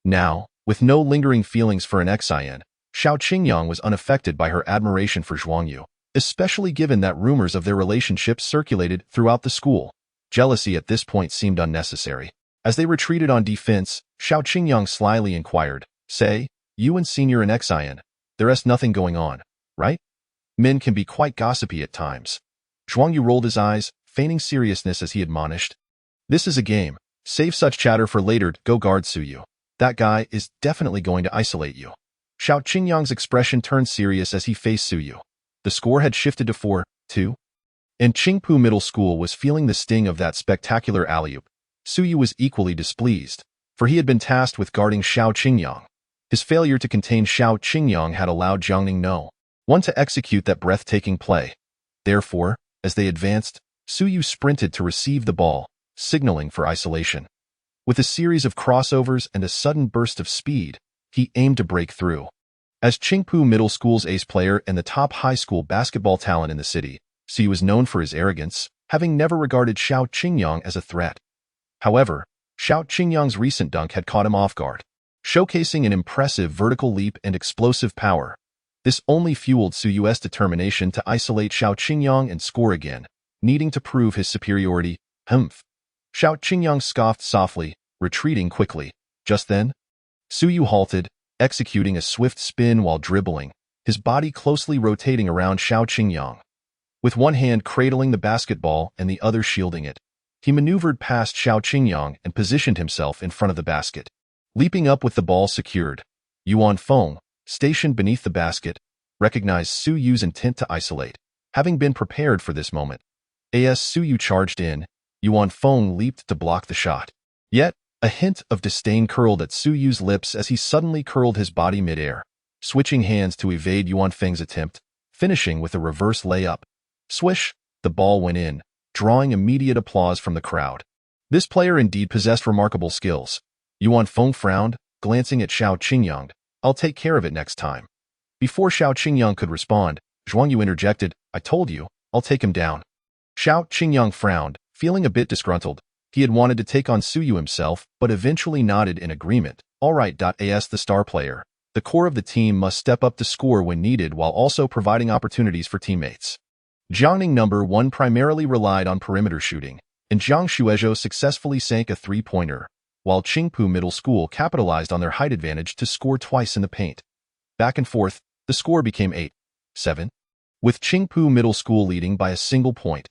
Now, with no lingering feelings for an ex-Saiyan, Xiao Qingyang was unaffected by her admiration for Zhuang Yu, especially given that rumors of their relationship circulated throughout the school. Jealousy at this point seemed unnecessary. As they retreated on defense, Xiao Qingyang slyly inquired, "Say, you and Senior and ex-Saiyan, there's nothing going on, right?" Men can be quite gossipy at times. Zhuang Yu rolled his eyes, feigning seriousness as he admonished, "This is a game. Save such chatter for later. Go guard Suyu. That guy is definitely going to isolate you." Xiao Qingyang's expression turned serious as he faced Suyu. The score had shifted to 4-2. And Qingpu Middle School was feeling the sting of that spectacular alley-oop. Suyu was equally displeased, for he had been tasked with guarding Xiao Qingyang. His failure to contain Xiao Qingyang had allowed Jiangning No. 1 to execute that breathtaking play. Therefore, as they advanced, Suyu sprinted to receive the ball, signaling for isolation. With a series of crossovers and a sudden burst of speed, he aimed to break through. As Qingpu Middle School's ace player and the top high school basketball talent in the city, Suyu was known for his arrogance, having never regarded Xiao Qingyang as a threat. However, Xiao Qingyang's recent dunk had caught him off guard, showcasing an impressive vertical leap and explosive power. This only fueled Suyu's determination to isolate Xiao Qingyang and score again, needing to prove his superiority. Humph. Xiao Qingyang scoffed softly, retreating quickly. Just then, Suyu halted, executing a swift spin while dribbling, his body closely rotating around Xiao Qingyang. With one hand cradling the basketball and the other shielding it, he maneuvered past Xiao Qingyang and positioned himself in front of the basket. Leaping up with the ball secured, Yuan Feng, stationed beneath the basket, recognized Suyu's intent to isolate. Having been prepared for this moment, as Suyu charged in, Yuan Feng leaped to block the shot. Yet, a hint of disdain curled at Suyu's lips as he suddenly curled his body midair, switching hands to evade Yuan Feng's attempt, finishing with a reverse layup. Swish, the ball went in, drawing immediate applause from the crowd. This player indeed possessed remarkable skills. Yuan Feng frowned, glancing at Xiao Qingyang. "I'll take care of it next time." Before Xiao Qingyang could respond, Zhuang Yu interjected, "I told you, I'll take him down." Xiao Qingyang frowned, feeling a bit disgruntled. He had wanted to take on Suyu himself, but eventually nodded in agreement. "All right. As the star player, the core of the team must step up to score when needed while also providing opportunities for teammates." Jiangning No. 1 primarily relied on perimeter shooting, and Zhang Shuizhou successfully sank a three-pointer, while Qingpu Middle School capitalized on their height advantage to score twice in the paint. Back and forth, the score became 8-7, with Qingpu Middle School leading by a single point.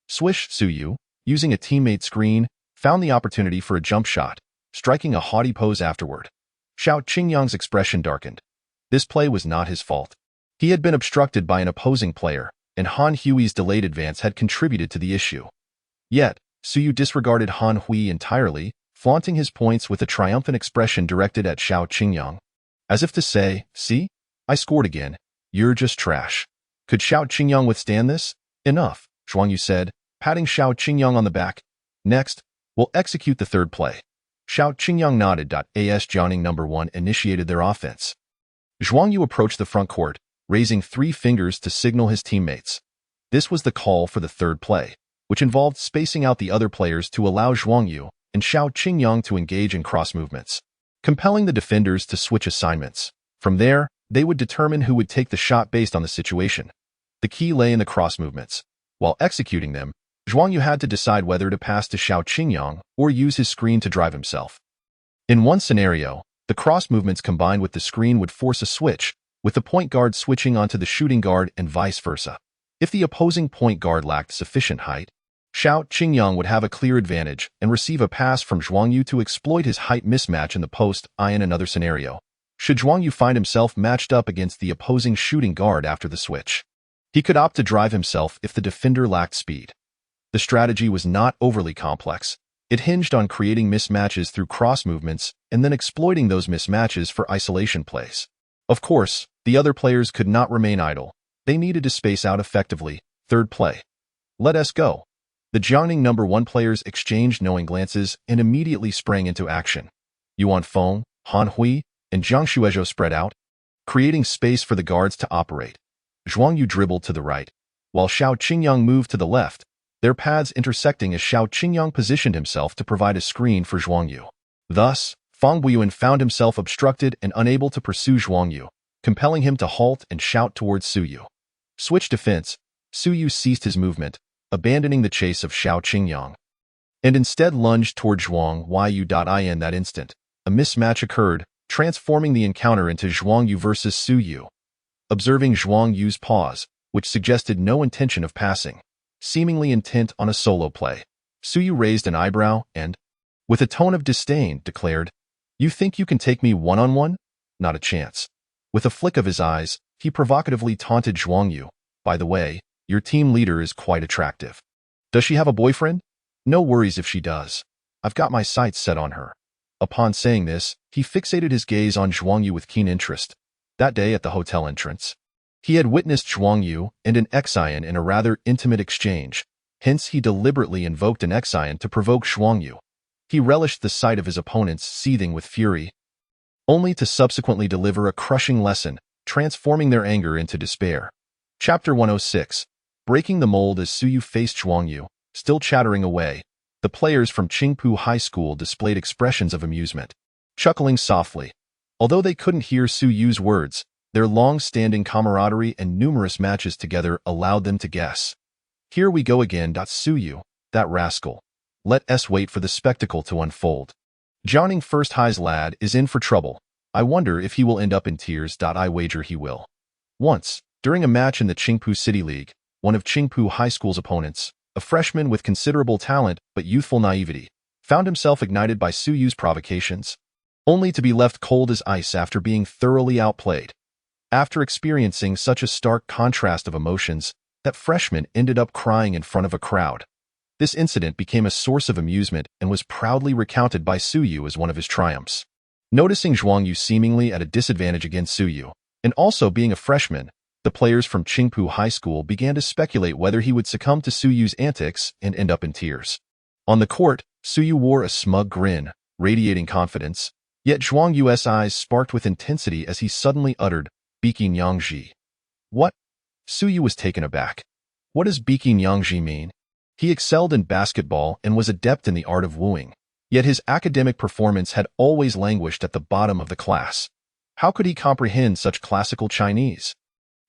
Swish. Suyu, using a teammate screen, found the opportunity for a jump shot, striking a haughty pose afterward. Xiao Qingyang's expression darkened. This play was not his fault. He had been obstructed by an opposing player, and Han Hui's delayed advance had contributed to the issue. Yet, Suyu disregarded Han Hui entirely, flaunting his points with a triumphant expression directed at Xiao Qingyang. As if to say, "See? I scored again. You're just trash." Could Xiao Qingyang withstand this? "Enough," Zhuang Yu said, patting Xiao Qingyang on the back. "Next, we'll execute the third play." Xiao Qingyang nodded. As Jiangning No. 1 initiated their offense. Zhuang Yu approached the front court, raising 3 fingers to signal his teammates. This was the call for the third play, which involved spacing out the other players to allow Zhuang Yu and Xiao Qingyang to engage in cross movements, compelling the defenders to switch assignments. From there, they would determine who would take the shot based on the situation. The key lay in the cross movements. While executing them, Zhuang Yu had to decide whether to pass to Xiao Qingyang or use his screen to drive himself. In one scenario, the cross movements combined with the screen would force a switch, with the point guard switching onto the shooting guard and vice versa. If the opposing point guard lacked sufficient height, Xiao Qingyang would have a clear advantage and receive a pass from Zhuang Yu to exploit his height mismatch in the post. In another scenario, should Zhuang Yu find himself matched up against the opposing shooting guard after the switch, he could opt to drive himself if the defender lacked speed. The strategy was not overly complex. It hinged on creating mismatches through cross movements and then exploiting those mismatches for isolation plays. Of course, the other players could not remain idle. They needed to space out effectively. Third play. Let us go. The Jiangning number 1 players exchanged knowing glances and immediately sprang into action. Yuan Feng, Han Hui, and Zhang Shuezhou spread out, creating space for the guards to operate. Zhuang Yu dribbled to the right, while Xiao Qingyang moved to the left, their paths intersecting as Xiao Qingyang positioned himself to provide a screen for Zhuang Yu. Thus, Fang Buiyuan found himself obstructed and unable to pursue Zhuang Yu, compelling him to halt and shout towards Su Yu. Switch defense, Su Yu ceased his movement, abandoning the chase of Xiao Qingyang, and instead lunged toward Zhuang Yu. In that instant, a mismatch occurred, transforming the encounter into Zhuang Yu versus Su Yu. Observing Zhuang Yu's pause, which suggested no intention of passing, seemingly intent on a solo play, Su Yu raised an eyebrow and, with a tone of disdain, declared, "You think you can take me one-on-one? Not a chance." With a flick of his eyes, he provocatively taunted Zhuang Yu. "By the way, your team leader is quite attractive. Does she have a boyfriend? No worries if she does. I've got my sights set on her." Upon saying this, he fixated his gaze on Zhuang Yu with keen interest. That day at the hotel entrance, he had witnessed Zhuang Yu and an Xian in a rather intimate exchange, hence he deliberately invoked an Xian to provoke Zhuang Yu. He relished the sight of his opponents seething with fury, only to subsequently deliver a crushing lesson, transforming their anger into despair. Chapter 106. Breaking the mold. As Su Yu faced Zhuang Yu, still chattering away, the players from Qingpu High School displayed expressions of amusement, chuckling softly. Although they couldn't hear Su Yu's words, their long-standing camaraderie and numerous matches together allowed them to guess. "Here we go again. Su Yu, that rascal. Let us wait for the spectacle to unfold. Jiangning First High's lad is in for trouble. I wonder if he will end up in tears. I wager he will." Once, during a match in the Qingpu City League, one of Qingpu High School's opponents, a freshman with considerable talent but youthful naivety, found himself ignited by Su Yu's provocations, only to be left cold as ice after being thoroughly outplayed. After experiencing such a stark contrast of emotions, that freshman ended up crying in front of a crowd. This incident became a source of amusement and was proudly recounted by Su Yu as one of his triumphs. Noticing Zhuang Yu seemingly at a disadvantage against Su Yu, and also being a freshman, the players from Qingpu High School began to speculate whether he would succumb to Su Yu's antics and end up in tears. On the court, Su Yu wore a smug grin, radiating confidence, yet Zhuang Yu's eyes sparked with intensity as he suddenly uttered, "Biqin Yangji." "What?" Su Yu was taken aback. What does Biqin Yangji mean? He excelled in basketball and was adept in the art of wooing, yet his academic performance had always languished at the bottom of the class. How could he comprehend such classical Chinese?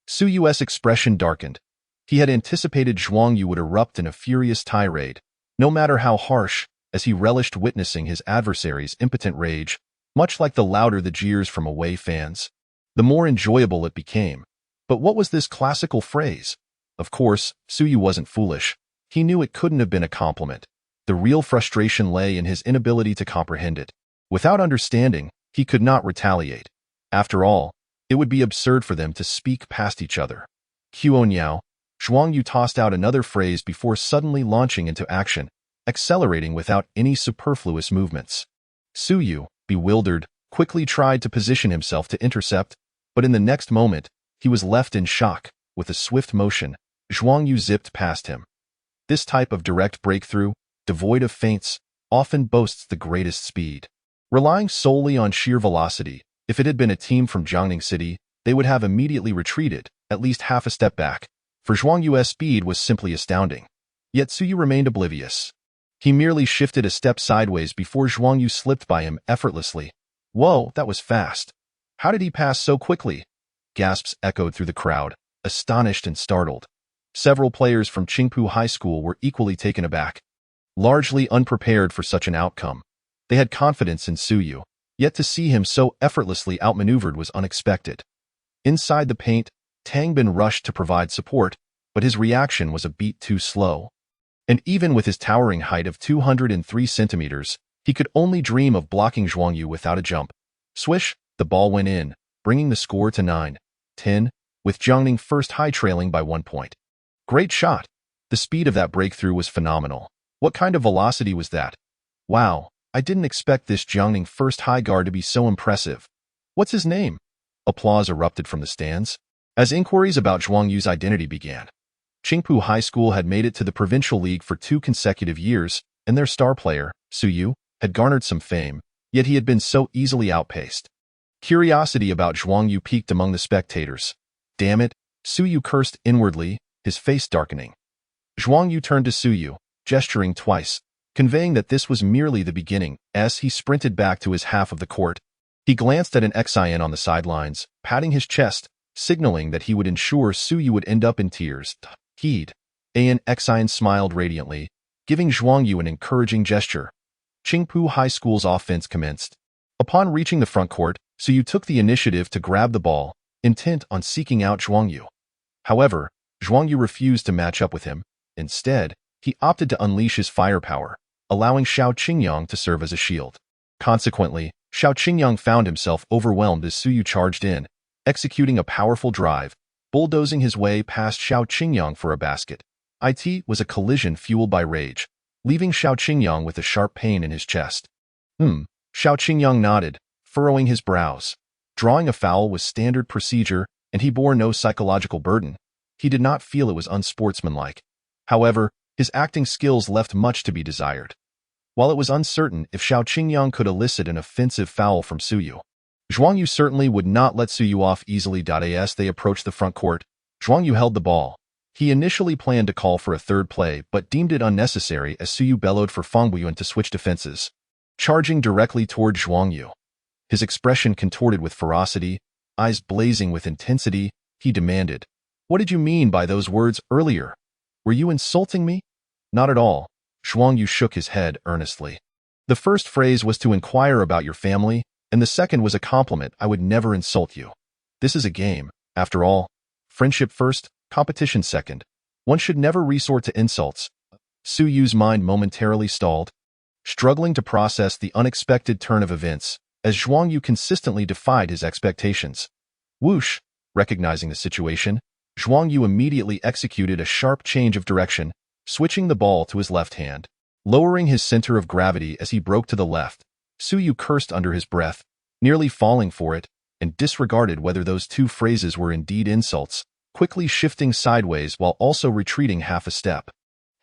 Su Yu's expression darkened. He had anticipated Zhuang Yu would erupt in a furious tirade, no matter how harsh, as he relished witnessing his adversary's impotent rage, much like the louder the jeers from away fans, the more enjoyable it became. But what was this classical phrase? Of course, Su Yu wasn't foolish. He knew it couldn't have been a compliment. The real frustration lay in his inability to comprehend it. Without understanding, he could not retaliate. After all, it would be absurd for them to speak past each other. Qionyao, Zhuang Yu tossed out another phrase before suddenly launching into action, accelerating without any superfluous movements. Su Yu, bewildered, quickly tried to position himself to intercept, but in the next moment, he was left in shock. With a swift motion, Zhuang Yu zipped past him. This type of direct breakthrough, devoid of feints, often boasts the greatest speed. Relying solely on sheer velocity, if it had been a team from Jiangning City, they would have immediately retreated, at least half a step back, for Zhuang Yu's speed was simply astounding. Yet Su Yu remained oblivious. He merely shifted a step sideways before Zhuang Yu slipped by him effortlessly. "Whoa, that was fast. How did he pass so quickly?" Gasps echoed through the crowd, astonished and startled. Several players from Qingpu High School were equally taken aback, largely unprepared for such an outcome. They had confidence in Su Yu, yet to see him so effortlessly outmaneuvered was unexpected. Inside the paint, Tang Bin rushed to provide support, but his reaction was a beat too slow. And even with his towering height of 203 centimeters, he could only dream of blocking Zhuang Yu without a jump. Swish, the ball went in, bringing the score to 9-10, with Jiangning first high trailing by 1 point. Great shot! The speed of that breakthrough was phenomenal. What kind of velocity was that? Wow, I didn't expect this Jiangning first high guard to be so impressive. What's his name? Applause erupted from the stands as inquiries about Zhuang Yu's identity began. Qingpu High School had made it to the provincial league for 2 consecutive years, and their star player, Su Yu, had garnered some fame, yet he had been so easily outpaced. Curiosity about Zhuang Yu peaked among the spectators. Damn it, Su Yu cursed inwardly, his face darkening. Zhuang Yu turned to Su Yu, gesturing twice, conveying that this was merely the beginning. As he sprinted back to his half of the court, he glanced at an Xian on the sidelines, patting his chest, signaling that he would ensure Su Yu would end up in tears. Heed. An Xian smiled radiantly, giving Zhuang Yu an encouraging gesture. Qingpu High School's offense commenced. Upon reaching the front court, Su Yu took the initiative to grab the ball, intent on seeking out Zhuang Yu. However, Zhuang Yu refused to match up with him. Instead, he opted to unleash his firepower, allowing Xiao Qingyang to serve as a shield. Consequently, Xiao Qingyang found himself overwhelmed as Su Yu charged in, executing a powerful drive, bulldozing his way past Xiao Qingyang for a basket. It was a collision fueled by rage, leaving Xiao Qingyang with a sharp pain in his chest. Xiao Qingyang nodded, furrowing his brows. Drawing a foul was standard procedure, and he bore no psychological burden. He did not feel it was unsportsmanlike. However, his acting skills left much to be desired. While it was uncertain if Xiao Qingyang could elicit an offensive foul from Su Yu, Zhuang Yu certainly would not let Su Yu off easily. As they approached the front court, Zhuang Yu held the ball. He initially planned to call for a third play, but deemed it unnecessary as Su Yu bellowed for Fang Buyuan to switch defenses. Charging directly toward Zhuang Yu, his expression contorted with ferocity, eyes blazing with intensity, he demanded, "What did you mean by those words earlier? Were you insulting me?" "Not at all." Zhuang Yu shook his head earnestly. "The first phrase was to inquire about your family, and the second was a compliment. I would never insult you. This is a game, after all. Friendship first, competition second. One should never resort to insults." Su Yu's mind momentarily stalled, struggling to process the unexpected turn of events, as Zhuang Yu consistently defied his expectations. Whoosh! Recognizing the situation, Zhuang Yu immediately executed a sharp change of direction, switching the ball to his left hand. Lowering his center of gravity as he broke to the left, Su Yu cursed under his breath, nearly falling for it, and disregarded whether those two phrases were indeed insults, quickly shifting sideways while also retreating half a step.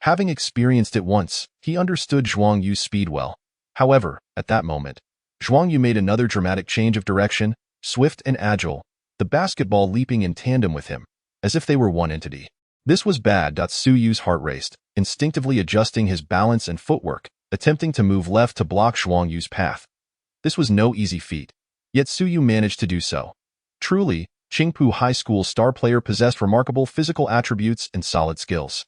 Having experienced it once, he understood Zhuang Yu's speed well. However, at that moment, Zhuang Yu made another dramatic change of direction, swift and agile, the basketball leaping in tandem with him, as if they were one entity. This was bad. Su Yu's heart raced, instinctively adjusting his balance and footwork, attempting to move left to block Zhuang Yu's path. This was no easy feat, yet Su Yu managed to do so. Truly, Qingpu High School star player possessed remarkable physical attributes and solid skills.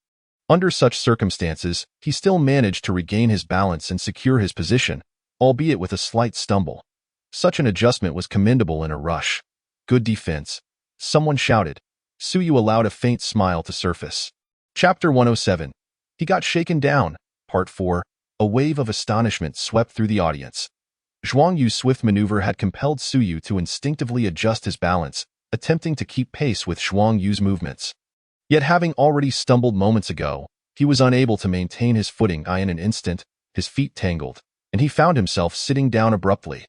Under such circumstances, he still managed to regain his balance and secure his position, albeit with a slight stumble. Such an adjustment was commendable in a rush. Good defense. Someone shouted. Su Yu allowed a faint smile to surface. Chapter 107. He got shaken down. Part 4. A wave of astonishment swept through the audience. Zhuang Yu's swift maneuver had compelled Su Yu to instinctively adjust his balance, attempting to keep pace with Zhuang Yu's movements. Yet having already stumbled moments ago, he was unable to maintain his footing. In an instant, his feet tangled, and he found himself sitting down abruptly.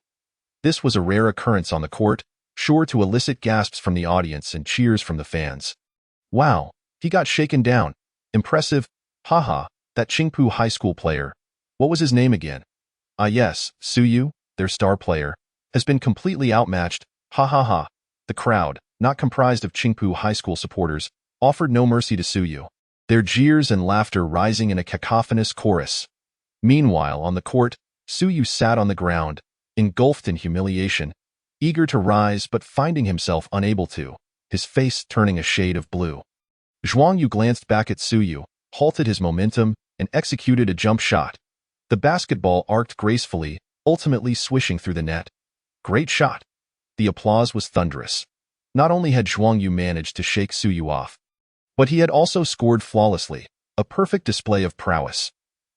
This was a rare occurrence on the court, sure to elicit gasps from the audience and cheers from the fans. Wow, he got shaken down. Impressive. Haha, that Qingpu High School player. What was his name again? Ah yes, Su Yu, their star player, has been completely outmatched. Ha ha ha. The crowd, not comprised of Qingpu High School supporters, offered no mercy to Su Yu, their jeers and laughter rising in a cacophonous chorus. Meanwhile, on the court, Su Yu sat on the ground, engulfed in humiliation, eager to rise but finding himself unable to, his face turning a shade of blue. Zhuang Yu glanced back at Su Yu, halted his momentum, and executed a jump shot. The basketball arced gracefully, ultimately swishing through the net. Great shot. The applause was thunderous. Not only had Zhuang Yu managed to shake Su Yu off, but he had also scored flawlessly, a perfect display of prowess.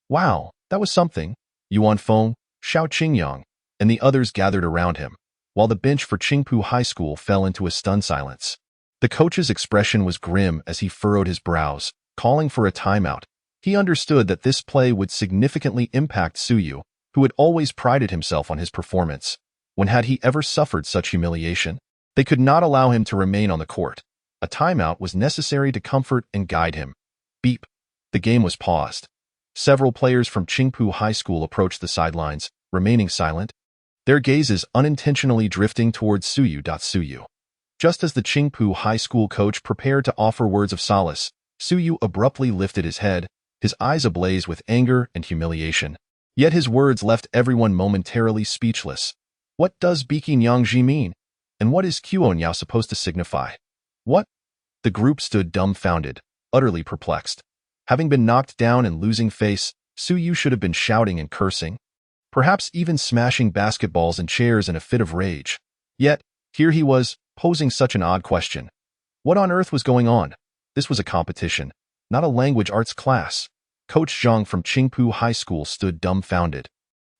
Wow, that was something, Yuan Feng, Xiao Qingyang, and the others gathered around him, while the bench for Qingpu High School fell into a stunned silence. The coach's expression was grim as he furrowed his brows, calling for a timeout. He understood that this play would significantly impact Su Yu, who had always prided himself on his performance. When had he ever suffered such humiliation? They could not allow him to remain on the court. A timeout was necessary to comfort and guide him. Beep. The game was paused. Several players from Qingpu High School approached the sidelines, remaining silent, their gazes unintentionally drifting towards Su Yu. Just as the Qingpu High School coach prepared to offer words of solace, Su Yu abruptly lifted his head, his eyes ablaze with anger and humiliation. Yet his words left everyone momentarily speechless. What does Biqin Yangji mean? And what is Qionyao supposed to signify? What? The group stood dumbfounded, utterly perplexed. Having been knocked down and losing face, Su Yu should have been shouting and cursing, perhaps even smashing basketballs and chairs in a fit of rage. Yet, here he was, posing such an odd question. What on earth was going on? This was a competition, not a language arts class. Coach Zhang from Qingpu High School stood dumbfounded.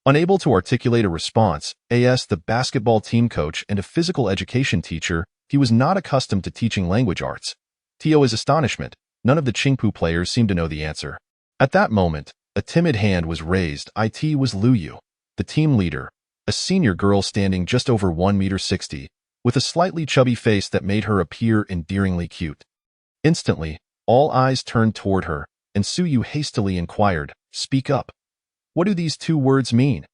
Unable to articulate a response, as the basketball team coach and a physical education teacher, he was not accustomed to teaching language arts. To his astonishment, none of the Qingpu players seemed to know the answer. At that moment, a timid hand was raised. It was Lu Yu, the team leader, a senior girl standing just over 1.60 meters, with a slightly chubby face that made her appear endearingly cute. Instantly, all eyes turned toward her, and Su Yu hastily inquired, "Speak up. What do these two words mean?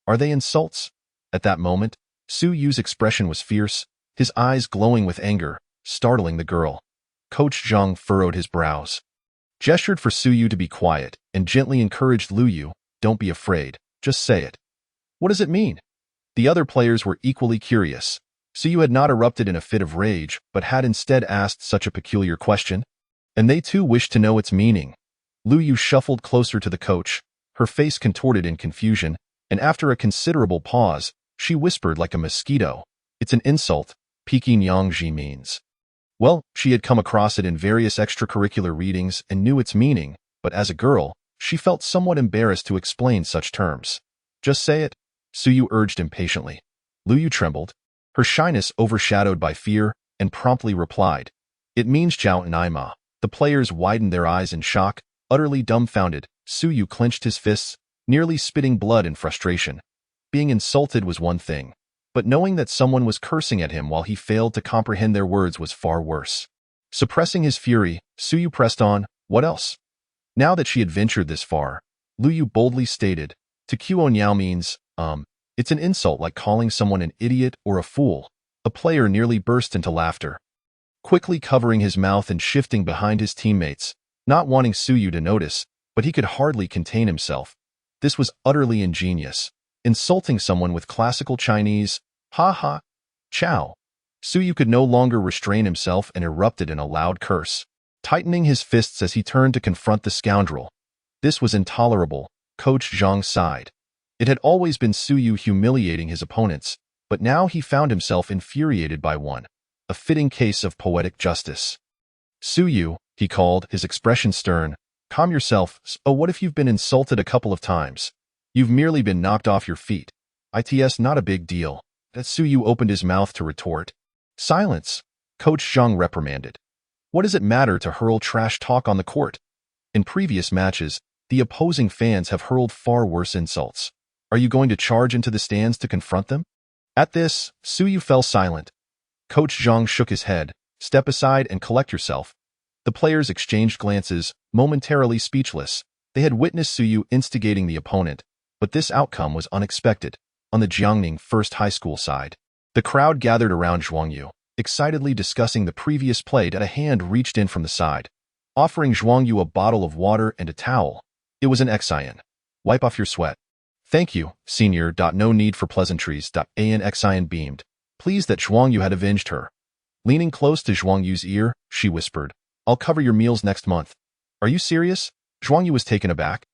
Are they insults?" At that moment, Su Yu's expression was fierce, his eyes glowing with anger, startling the girl. Coach Zhang furrowed his brows, gestured for Su Yu to be quiet, and gently encouraged Lu Yu, "Don't be afraid, just say it." "What does it mean?" The other players were equally curious. Su Yu had not erupted in a fit of rage, but had instead asked such a peculiar question, and they too wished to know its meaning. Lu Yu shuffled closer to the coach, her face contorted in confusion, and after a considerable pause, she whispered like a mosquito, "It's an insult, Peking Yangji means." Well, she had come across it in various extracurricular readings and knew its meaning, but as a girl, she felt somewhat embarrassed to explain such terms. "Just say it," Su Yu urged impatiently. Lu Yu trembled, her shyness overshadowed by fear, and promptly replied, "It means Zhao Naima." The players widened their eyes in shock, utterly dumbfounded. Su Yu clenched his fists, nearly spitting blood in frustration. Being insulted was one thing, but knowing that someone was cursing at him while he failed to comprehend their words was far worse. Suppressing his fury, Su Yu pressed on, "What else?" Now that she had ventured this far, Lu Yu boldly stated, "To Qionyao means, it's an insult like calling someone an idiot or a fool." A player nearly burst into laughter, quickly covering his mouth and shifting behind his teammates, not wanting Su Yu to notice, but he could hardly contain himself. This was utterly ingenious. Insulting someone with classical Chinese, "Ha ha, chow." Su Yu could no longer restrain himself and erupted in a loud curse, tightening his fists as he turned to confront the scoundrel. This was intolerable, Coach Zhang sighed. It had always been Su Yu humiliating his opponents, but now he found himself infuriated by one. A fitting case of poetic justice. "Su Yu," he called, his expression stern, "calm yourself. Oh, what if you've been insulted a couple of times? You've merely been knocked off your feet. It's not a big deal." That Su Yu opened his mouth to retort. "Silence," Coach Zhang reprimanded. "What does it matter to hurl trash talk on the court? In previous matches, the opposing fans have hurled far worse insults. Are you going to charge into the stands to confront them?" At this, Su Yu fell silent. Coach Zhang shook his head, "Step aside and collect yourself." The players exchanged glances, momentarily speechless. They had witnessed Su Yu instigating the opponent, but this outcome was unexpected. On the Jiangning First High School side, the crowd gathered around Zhuang Yu, excitedly discussing the previous play. A hand reached in from the side, offering Zhuang Yu a bottle of water and a towel. It was an Xian. "Wipe off your sweat." "Thank you, senior." No need for pleasantries. Xian beamed, pleased that Zhuang Yu had avenged her. Leaning close to Zhuang Yu's ear, she whispered, I'll cover your meals next month. Are you serious? Zhuang Yu was taken aback,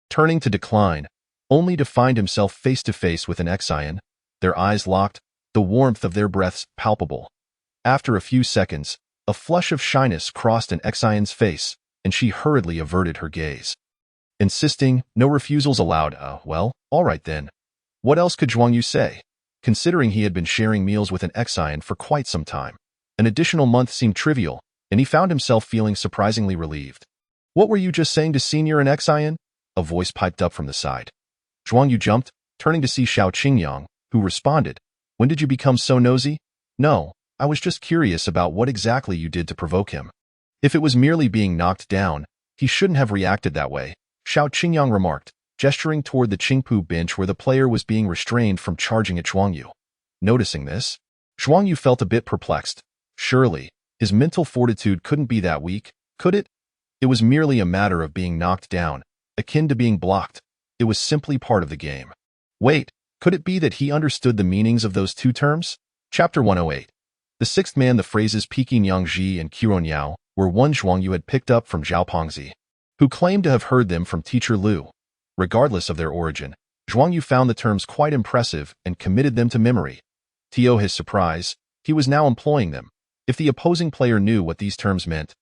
turning to decline, only to find himself face to face with an Xian, their eyes locked, the warmth of their breaths palpable. After a few seconds, a flush of shyness crossed an Xian's face, and she hurriedly averted her gaze. Insisting, no refusals allowed. Well, all right then. What else could Zhuang Yu say? Considering he had been sharing meals with an Xian for quite some time, an additional month seemed trivial, and he found himself feeling surprisingly relieved. What were you just saying to Senior and Xian? A voice piped up from the side. Zhuang Yu jumped, turning to see Xiao Qingyang, who responded, When did you become so nosy? No, I was just curious about what exactly you did to provoke him. If it was merely being knocked down, he shouldn't have reacted that way, Xiao Qingyang remarked, gesturing toward the Qingpu bench where the player was being restrained from charging at Zhuang Yu. Noticing this, Zhuang Yu felt a bit perplexed. Surely, his mental fortitude couldn't be that weak, could it? It was merely a matter of being knocked down, akin to being blocked. It was simply part of the game. Wait, could it be that he understood the meanings of those two terms? Chapter 108. The sixth man. The phrases Peking Yangji and Qiron Yao were one Zhuang Yu had picked up from Zhao Pengzi, who claimed to have heard them from teacher Lu. Regardless of their origin, Zhuang Yu found the terms quite impressive and committed them to memory. To his surprise, he was now employing them. If the opposing player knew what these terms meant,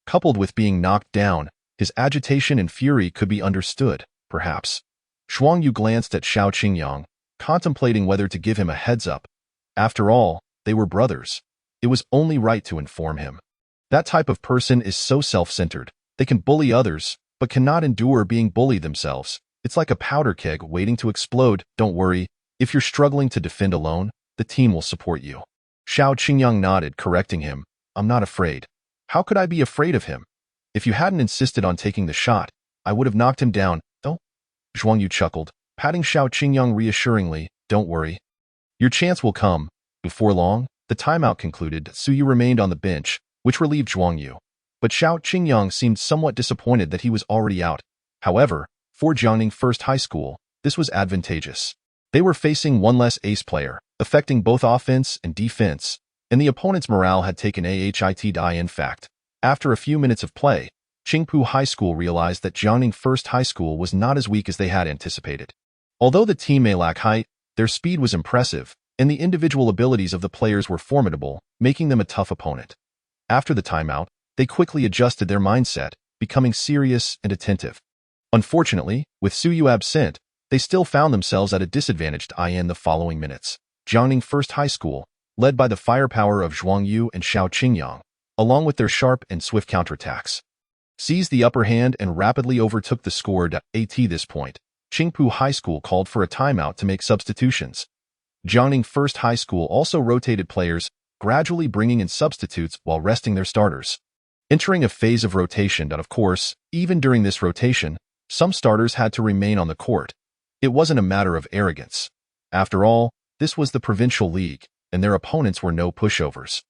coupled with being knocked down, his agitation and fury could be understood, perhaps. Zhuang Yu glanced at Xiao Qingyang, contemplating whether to give him a heads-up. After all, they were brothers. It was only right to inform him. That type of person is so self-centered. They can bully others, but cannot endure being bullied themselves. It's like a powder keg waiting to explode. Don't worry, if you're struggling to defend alone, the team will support you. Xiao Qingyang nodded, correcting him. I'm not afraid. How could I be afraid of him? If you hadn't insisted on taking the shot, I would have knocked him down. Oh? Zhuang Yu chuckled, patting Xiao Qingyang reassuringly. Don't worry. Your chance will come. Before long, the timeout concluded. Su Yu remained on the bench, which relieved Zhuang Yu. But Xiao Qingyang seemed somewhat disappointed that he was already out. However, for Jiangning First High School, this was advantageous. They were facing one less ace player, affecting both offense and defense, and the opponent's morale had taken a hit. In fact, after a few minutes of play, Qingpu High School realized that Jiangning First High School was not as weak as they had anticipated. Although the team may lack height, their speed was impressive, and the individual abilities of the players were formidable, making them a tough opponent. After the timeout, they quickly adjusted their mindset, becoming serious and attentive. Unfortunately, with Su Yu absent, they still found themselves at a disadvantage in the following minutes. Jiangning First High School, led by the firepower of Zhuang Yu and Xiao Qingyang, along with their sharp and swift counterattacks, seized the upper hand and rapidly overtook the score. At this point, Qingpu High School called for a timeout to make substitutions. Jiangning First High School also rotated players, gradually bringing in substitutes while resting their starters. Entering a phase of rotation, and of course, even during this rotation, some starters had to remain on the court. It wasn't a matter of arrogance. After all, this was the provincial league, and their opponents were no pushovers.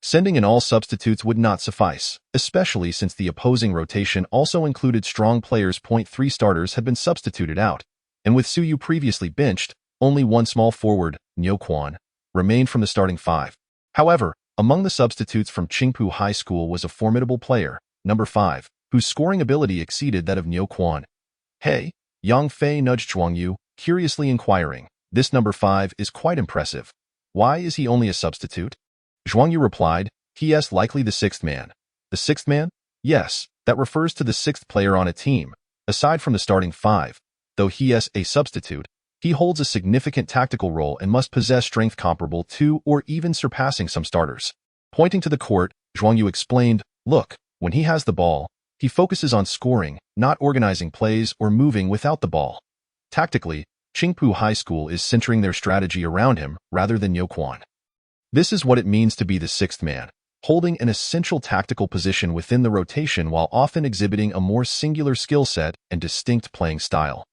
Sending in all substitutes would not suffice, especially since the opposing rotation also included strong players. 3 starters had been substituted out, and with Su Yu previously benched, only one small forward, Niu Quan, remained from the starting 5. However, among the substitutes from Qingpu High School was a formidable player, number 5, whose scoring ability exceeded that of Niu Quan. Hey, Yang Fei nudged Zhuang Yu, curiously inquiring. This number 5 is quite impressive. Why is he only a substitute? Zhuang Yu replied, he is likely the 6th man. The 6th man? Yes, that refers to the 6th player on a team. Aside from the starting 5, though he is a substitute, he holds a significant tactical role and must possess strength comparable to or even surpassing some starters. Pointing to the court, Zhuang Yu explained, look, when he has the ball, he focuses on scoring, not organizing plays or moving without the ball. Tactically, Qingpu High School is centering their strategy around him rather than Niu Quan. This is what it means to be the 6th man, holding an essential tactical position within the rotation while often exhibiting a more singular skill set and distinct playing style.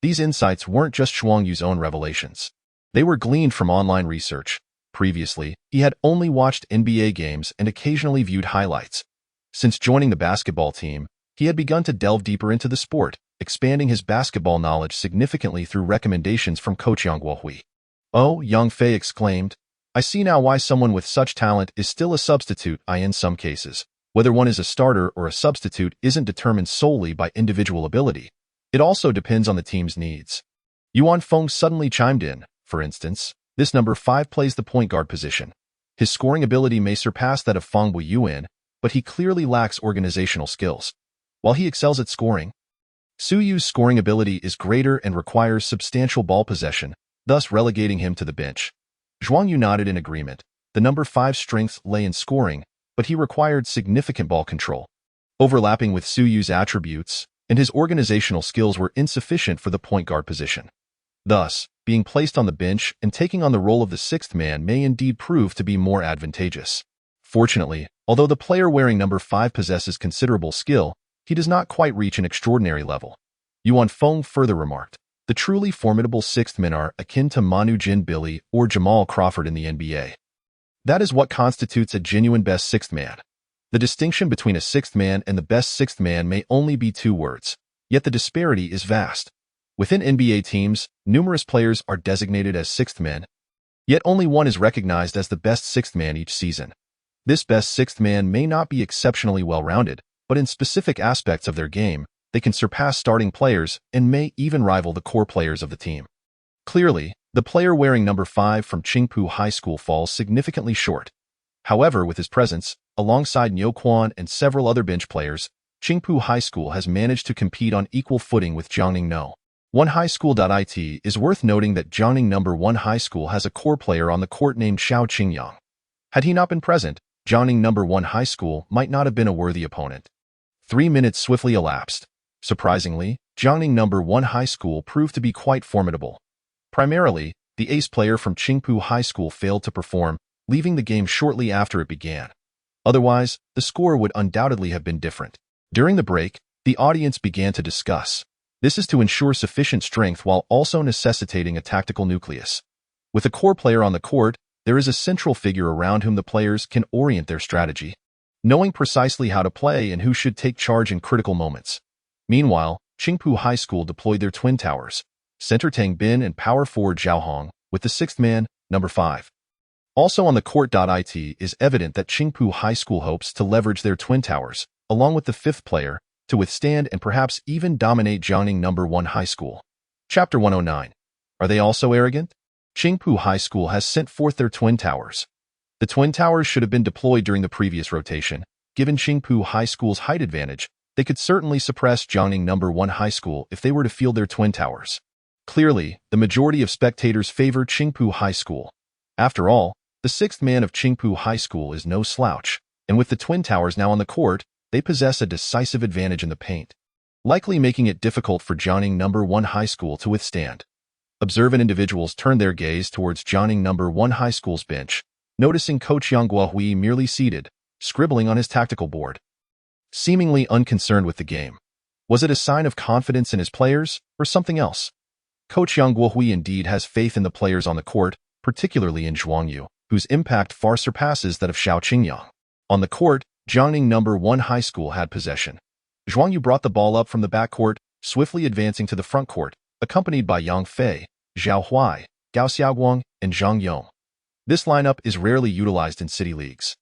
These insights weren't just Zhuang Yu's own revelations. They were gleaned from online research. Previously, he had only watched NBA games and occasionally viewed highlights. Since joining the basketball team, he had begun to delve deeper into the sport, expanding his basketball knowledge significantly through recommendations from coach Yang Guohui. Oh, Yang Fei exclaimed, I see now why someone with such talent is still a substitute in some cases. Whether one is a starter or a substitute isn't determined solely by individual ability. It also depends on the team's needs. Yuan Feng suddenly chimed in. For instance, this number 5 plays the point guard position. His scoring ability may surpass that of Feng Buiyuan, but he clearly lacks organizational skills. While he excels at scoring, Su Yu's scoring ability is greater and requires substantial ball possession, thus relegating him to the bench. Zhuang Yu nodded in agreement. The number 5's strength lay in scoring, but he required significant ball control, overlapping with Su Yu's attributes, and his organizational skills were insufficient for the point guard position. Thus, being placed on the bench and taking on the role of the 6th man may indeed prove to be more advantageous. Fortunately, although the player wearing number 5 possesses considerable skill, he does not quite reach an extraordinary level. Yuan Feng further remarked, the truly formidable 6th men are akin to Manu Ginobili or Jamal Crawford in the NBA. That is what constitutes a genuine best 6th man. The distinction between a 6th man and the best 6th man may only be 2 words, yet the disparity is vast. Within NBA teams, numerous players are designated as 6th men, yet only one is recognized as the best 6th man each season. This best 6th man may not be exceptionally well-rounded, but in specific aspects of their game, they can surpass starting players and may even rival the core players of the team. Clearly, the player wearing number 5 from Qingpu High School falls significantly short. However, with his presence, alongside Niu Quan and several other bench players, Qingpu High School has managed to compete on equal footing with Jiangning No. 1 High School.it is worth noting that Jiangning No. 1 High School has a core player on the court named Xiao Qingyang. Had he not been present, Jiangning No. 1 High School might not have been a worthy opponent. 3 minutes swiftly elapsed. Surprisingly, Jiangning No. 1 High School proved to be quite formidable. Primarily, the ace player from Qingpu High School failed to perform, leaving the game shortly after it began. Otherwise, the score would undoubtedly have been different. During the break, the audience began to discuss. This is to ensure sufficient strength while also necessitating a tactical nucleus. With a core player on the court, there is a central figure around whom the players can orient their strategy, knowing precisely how to play and who should take charge in critical moments. Meanwhile, Qingpu High School deployed their twin towers, center Tang Bin and power forward Zhao Hong, with the 6th man, number 5. Also on the court.it is evident that Qingpu High School hopes to leverage their twin towers, along with the 5th player, to withstand and perhaps even dominate Jiangning No. 1 High School. Chapter 109. Are they also arrogant? Qingpu High School has sent forth their twin towers. The twin towers should have been deployed during the previous rotation. Given Qingpu High School's height advantage, they could certainly suppress Jiangning No. 1 High School if they were to field their twin towers. Clearly, the majority of spectators favor Qingpu High School. After all, the 6th man of Qingpu High School is no slouch, and with the twin towers now on the court, they possess a decisive advantage in the paint, likely making it difficult for Jiangning No. 1 High School to withstand. Observant individuals turned their gaze towards Jiangning No. 1 High School's bench, noticing Coach Yang Guohui merely seated, scribbling on his tactical board, seemingly unconcerned with the game. Was it a sign of confidence in his players, or something else? Coach Yang Guohui indeed has faith in the players on the court, particularly in Zhuang Yu, whose impact far surpasses that of Xiao Qingyang. On the court, Jiangning No. 1 High School had possession. Zhuang Yu brought the ball up from the backcourt, swiftly advancing to the front court, accompanied by Yang Fei, Zhao Huai, Gao Xiaoguang, and Zhang Yong. This lineup is rarely utilized in city leagues.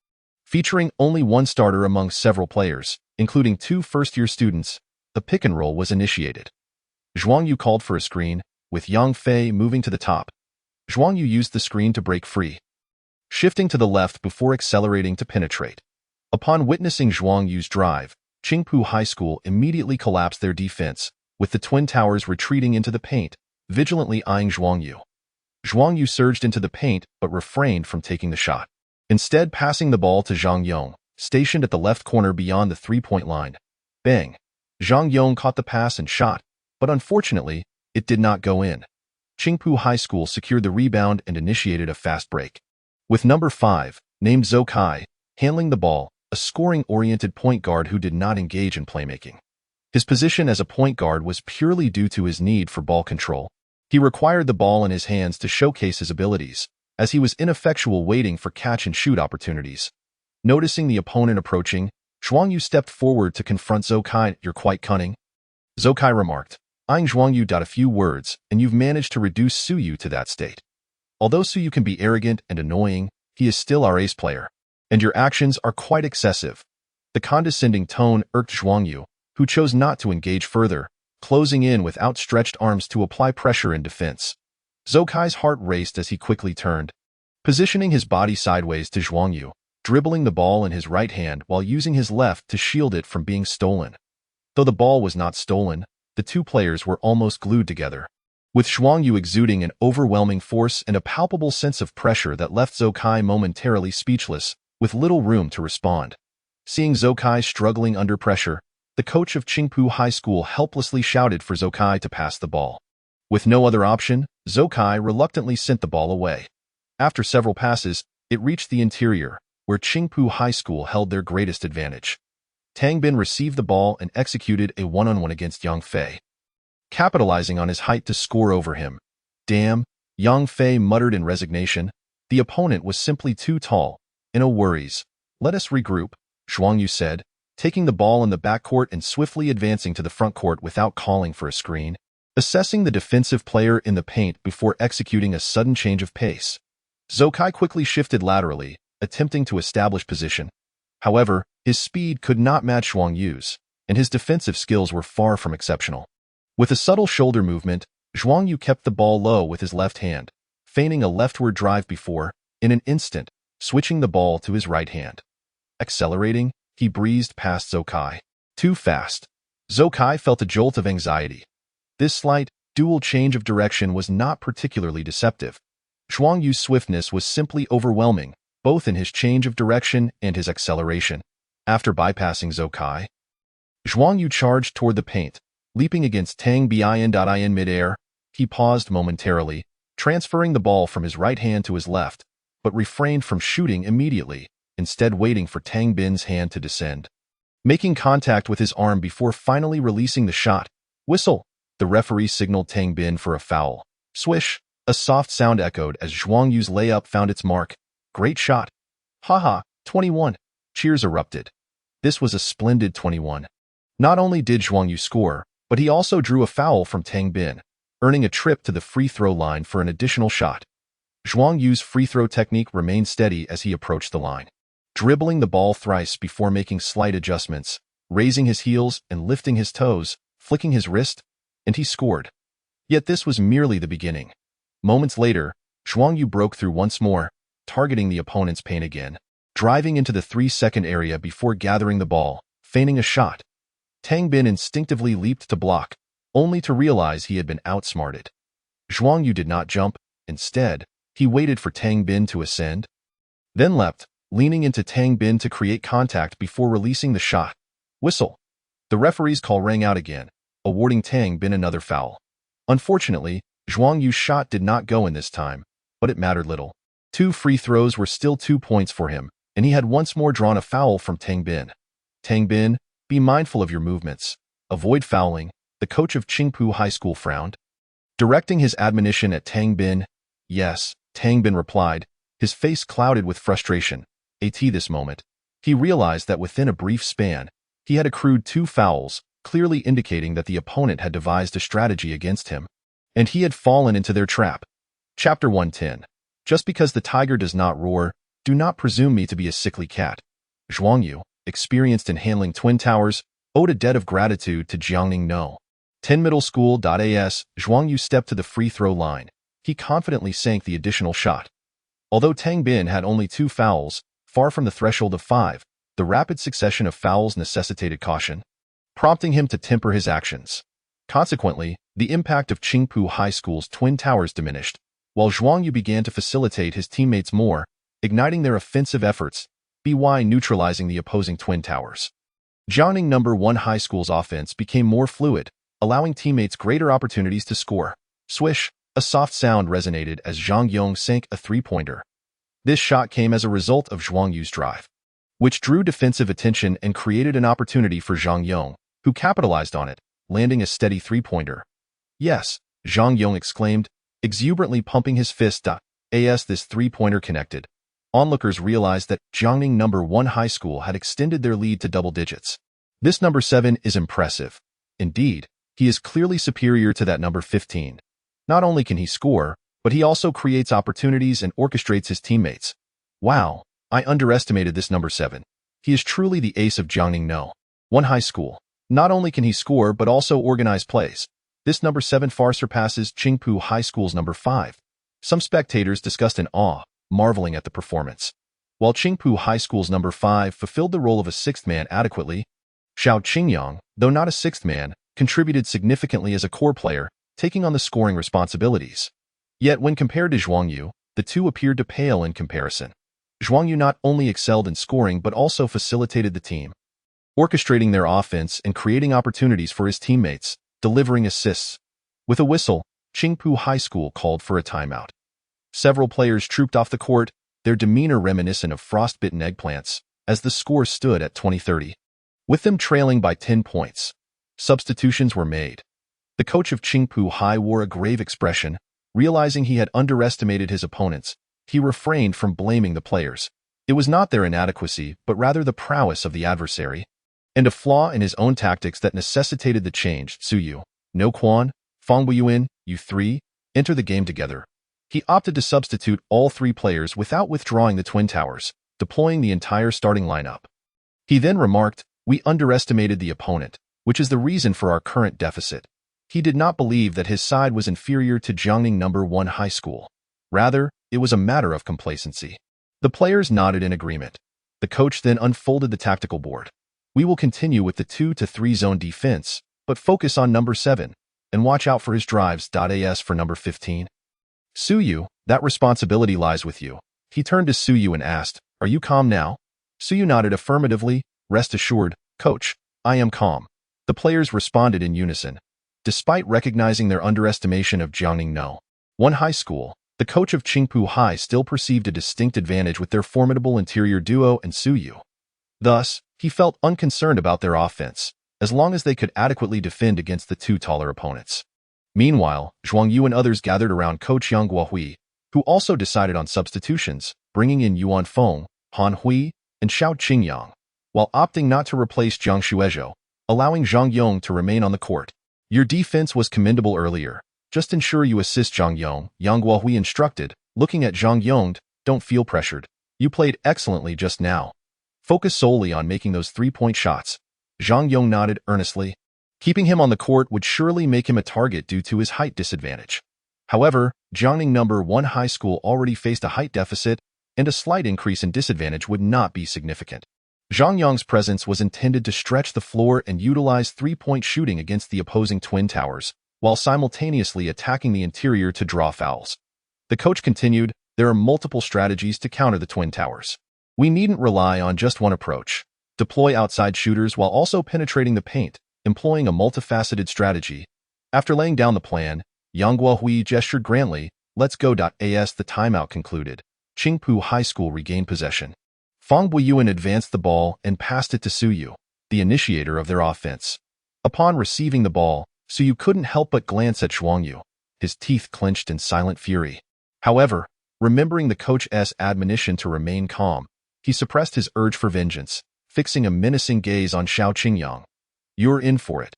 Featuring only one starter among several players, including 2 first-year students, the pick-and-roll was initiated. Zhuang Yu called for a screen, with Yang Fei moving to the top. Zhuang Yu used the screen to break free, shifting to the left before accelerating to penetrate. Upon witnessing Zhuang Yu's drive, Qingpu High School immediately collapsed their defense, with the twin towers retreating into the paint, vigilantly eyeing Zhuang Yu. Zhuang Yu surged into the paint but refrained from taking the shot, instead passing the ball to Zhang Yong, stationed at the left corner beyond the three-point line. Bang! Zhang Yong caught the pass and shot, but unfortunately, it did not go in. Qingpu High School secured the rebound and initiated a fast break. With number 5, named Zhou Kai, handling the ball, a scoring-oriented point guard who did not engage in playmaking. His position as a point guard was purely due to his need for ball control. He required the ball in his hands to showcase his abilities, as he was ineffectual waiting for catch-and-shoot opportunities. Noticing the opponent approaching, Zhuang Yu stepped forward to confront Zhou Kai. "You're quite cunning," Zhou Kai remarked, eyeing Zhuang Yu. "A few words, and you've managed to reduce Su Yu to that state. Although Su Yu can be arrogant and annoying, he is still our ace player, and your actions are quite excessive." The condescending tone irked Zhuang Yu, who chose not to engage further, closing in with outstretched arms to apply pressure in defense. Zhou Kai's heart raced as he quickly turned, positioning his body sideways to Zhuang Yu, dribbling the ball in his right hand while using his left to shield it from being stolen. Though the ball was not stolen, the two players were almost glued together, with Zhuang Yu exuding an overwhelming force and a palpable sense of pressure that left Zhou Kai momentarily speechless, with little room to respond. Seeing Zhou Kai struggling under pressure, the coach of Qingpu High School helplessly shouted for Zhou Kai to pass the ball. With no other option, Zhou Kai reluctantly sent the ball away. After several passes, it reached the interior, where Qingpu High School held their greatest advantage. Tang Bin received the ball and executed a one-on-one against Yang Fei, capitalizing on his height to score over him. Damn, Yang Fei muttered in resignation. The opponent was simply too tall. No worries. Let us regroup, Zhuang Yu said, taking the ball in the backcourt and swiftly advancing to the front court without calling for a screen, assessing the defensive player in the paint before executing a sudden change of pace. Zhou Kai quickly shifted laterally, attempting to establish position. However, his speed could not match Zhuang Yu's, and his defensive skills were far from exceptional. With a subtle shoulder movement, Zhuang Yu kept the ball low with his left hand, feigning a leftward drive before, in an instant, switching the ball to his right hand. Accelerating, he breezed past Zhou Kai. Too fast. Zhou Kai felt a jolt of anxiety. This slight, dual change of direction was not particularly deceptive. Zhuang Yu's swiftness was simply overwhelming, both in his change of direction and his acceleration. After bypassing Zhou Kai, Zhuang Yu charged toward the paint, leaping against Tang Bin mid-air. He paused momentarily, transferring the ball from his right hand to his left, but refrained from shooting immediately, instead waiting for Tang Bin's hand to descend. Making contact with his arm before finally releasing the shot. Whistle! The referee signaled Tang Bin for a foul. Swish! A soft sound echoed as Zhuang Yu's layup found its mark. Great shot! Haha, 21! Cheers erupted. This was a splendid 21. Not only did Zhuang Yu score, but he also drew a foul from Tang Bin, earning a trip to the free throw line for an additional shot. Zhuang Yu's free throw technique remained steady as he approached the line, dribbling the ball thrice before making slight adjustments, raising his heels and lifting his toes, flicking his wrist, and he scored. Yet this was merely the beginning. Moments later, Zhuang Yu broke through once more, targeting the opponent's paint again, driving into the 3-second area before gathering the ball, feigning a shot. Tang Bin instinctively leaped to block, only to realize he had been outsmarted. Zhuang Yu did not jump. Instead, he waited for Tang Bin to ascend, then leapt, leaning into Tang Bin to create contact before releasing the shot. Whistle! The referee's call rang out again, awarding Tang Bin another foul. Unfortunately, Zhuang Yu's shot did not go in this time, but it mattered little. 2 free throws were still 2 points for him, and he had once more drawn a foul from Tang Bin. Tang Bin, be mindful of your movements. Avoid fouling, the coach of Qingpu High School frowned, directing his admonition at Tang Bin. Yes, Tang Bin replied, his face clouded with frustration. At this moment, he realized that within a brief span, he had accrued 2 fouls, clearly indicating that the opponent had devised a strategy against him, and he had fallen into their trap. Chapter 110. Just because the tiger does not roar, do not presume me to be a sickly cat. Zhuang Yu, experienced in handling twin towers, owed a debt of gratitude to Jiangning No. 10 Middle School.as. Zhuang Yu stepped to the free throw line. He confidently sank the additional shot. Although Tang Bin had only 2 fouls, far from the threshold of 5, the rapid succession of fouls necessitated caution, prompting him to temper his actions. Consequently, the impact of Qingpu High School's twin towers diminished, while Zhuang Yu began to facilitate his teammates more, igniting their offensive efforts, by neutralizing the opposing twin towers. Jiangning No. 1 High School's offense became more fluid, allowing teammates greater opportunities to score. Swish! A soft sound resonated as Zhang Yong sank a 3-pointer. This shot came as a result of Zhuang Yu's drive, which drew defensive attention and created an opportunity for Zhang Yong, who capitalized on it, landing a steady 3-pointer. Yes, Zhang Yong exclaimed, exuberantly pumping his fist. As this 3-pointer connected, onlookers realized that Jiangning No. 1 High School had extended their lead to double digits. This number 7 is impressive. Indeed, he is clearly superior to that number 15. Not only can he score, but he also creates opportunities and orchestrates his teammates. Wow, I underestimated this number 7. He is truly the ace of Jiangning No. 1 High School. Not only can he score but also organize plays. This number 7 far surpasses Qingpu High School's number 5. Some spectators discussed in awe, marveling at the performance. While Qingpu High School's number 5 fulfilled the role of a sixth man adequately, Xiao Qingyang, though not a sixth man, contributed significantly as a core player, taking on the scoring responsibilities. Yet when compared to Zhuang Yu, the two appeared to pale in comparison. Zhuang Yu not only excelled in scoring but also facilitated the team, orchestrating their offense and creating opportunities for his teammates, delivering assists. With a whistle, Qingpu High School called for a timeout. Several players trooped off the court, their demeanor reminiscent of frostbitten eggplants, as the score stood at 20-30. With them trailing by 10 points, substitutions were made. The coach of Qingpu High wore a grave expression. Realizing he had underestimated his opponents, he refrained from blaming the players. It was not their inadequacy, but rather the prowess of the adversary, and a flaw in his own tactics that necessitated the change. Su Yu, No Quan, Fang Buiyuan, you three, enter the game together. He opted to substitute all 3 players without withdrawing the Twin Towers, deploying the entire starting lineup. He then remarked, "We underestimated the opponent, which is the reason for our current deficit." He did not believe that his side was inferior to Jiangning No. 1 High School. Rather, it was a matter of complacency. The players nodded in agreement. The coach then unfolded the tactical board. "We will continue with the 2 to 3 zone defense, but focus on number 7, and watch out for his drives. As for number 15. Su Yu, that responsibility lies with you." He turned to Su Yu and asked, "Are you calm now?" Su Yu nodded affirmatively. "Rest assured, coach, I am calm." The players responded in unison. Despite recognizing their underestimation of Jiangning No. 1 High School, the coach of Qingpu High still perceived a distinct advantage with their formidable interior duo and Su Yu. Thus, he felt unconcerned about their offense, as long as they could adequately defend against the 2 taller opponents. Meanwhile, Zhuang Yu and others gathered around coach Yang Guohui, who also decided on substitutions, bringing in Yuan Feng, Han Hui, and Xiao Qingyang, while opting not to replace Jiang Shuizhou, allowing Zhang Yong to remain on the court. "Your defense was commendable earlier. Just ensure you assist Zhang Yong," Yang Guohui instructed, looking at Zhang Yong. "Don't feel pressured. You played excellently just now. Focus solely on making those 3-point shots." Zhang Yong nodded earnestly. Keeping him on the court would surely make him a target due to his height disadvantage. However, Jiangning No. 1 High School already faced a height deficit, and a slight increase in disadvantage would not be significant. Zhang Yong's presence was intended to stretch the floor and utilize 3-point shooting against the opposing Twin Towers, while simultaneously attacking the interior to draw fouls. The coach continued, "There are multiple strategies to counter the Twin Towers. We needn't rely on just one approach. Deploy outside shooters while also penetrating the paint, employing a multifaceted strategy." After laying down the plan, Yang Guohui gestured grandly, "Let's go." As the timeout concluded, Qingpu High School regained possession. Fang Buiyuan advanced the ball and passed it to Su Yu, the initiator of their offense. Upon receiving the ball, Su Yu couldn't help but glance at Zhuang Yu, his teeth clenched in silent fury. However, remembering the coach's admonition to remain calm, he suppressed his urge for vengeance, fixing a menacing gaze on Xiao Qingyang. "You're in for it."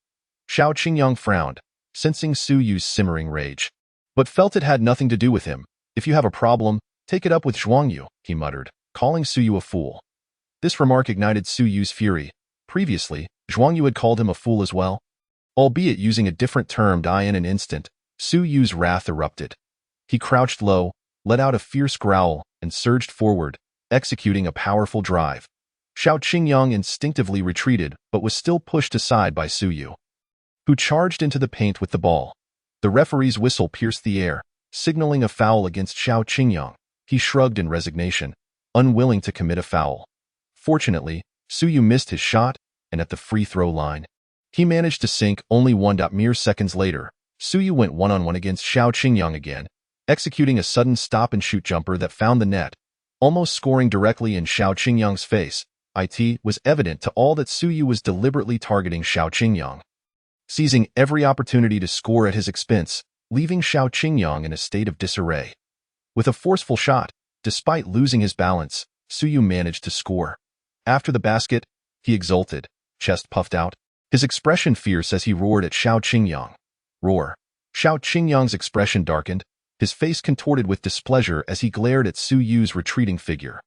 Xiao Qingyang frowned, sensing Su Yu's simmering rage, but felt it had nothing to do with him. "If you have a problem, take it up with Zhuang Yu," he muttered, calling Su Yu a fool. This remark ignited Su Yu's fury. Previously, Zhuang Yu had called him a fool as well. Albeit using a different term. In an instant, Su Yu's wrath erupted. He crouched low, let out a fierce growl, and surged forward, executing a powerful drive. Xiao Qingyang instinctively retreated but was still pushed aside by Su Yu, who charged into the paint with the ball. The referee's whistle pierced the air, signaling a foul against Xiao Qingyang. He shrugged in resignation, unwilling to commit a foul. Fortunately, Su Yu missed his shot, and at the free throw line, he managed to sink only one. Mere seconds later, Su Yu went one-on-one against Xiao Qingyang again, executing a sudden stop-and-shoot jumper that found the net, almost scoring directly in Xiao Qingyang's face. It was evident to all that Su Yu was deliberately targeting Xiao Qingyang, seizing every opportunity to score at his expense, leaving Xiao Qingyang in a state of disarray. With a forceful shot, despite losing his balance, Su Yu managed to score. After the basket, he exulted, chest puffed out, his expression fierce as he roared at Xiao Qingyang. Roar. Xiao Qingyang's expression darkened, his face contorted with displeasure as he glared at Su Yu's retreating figure.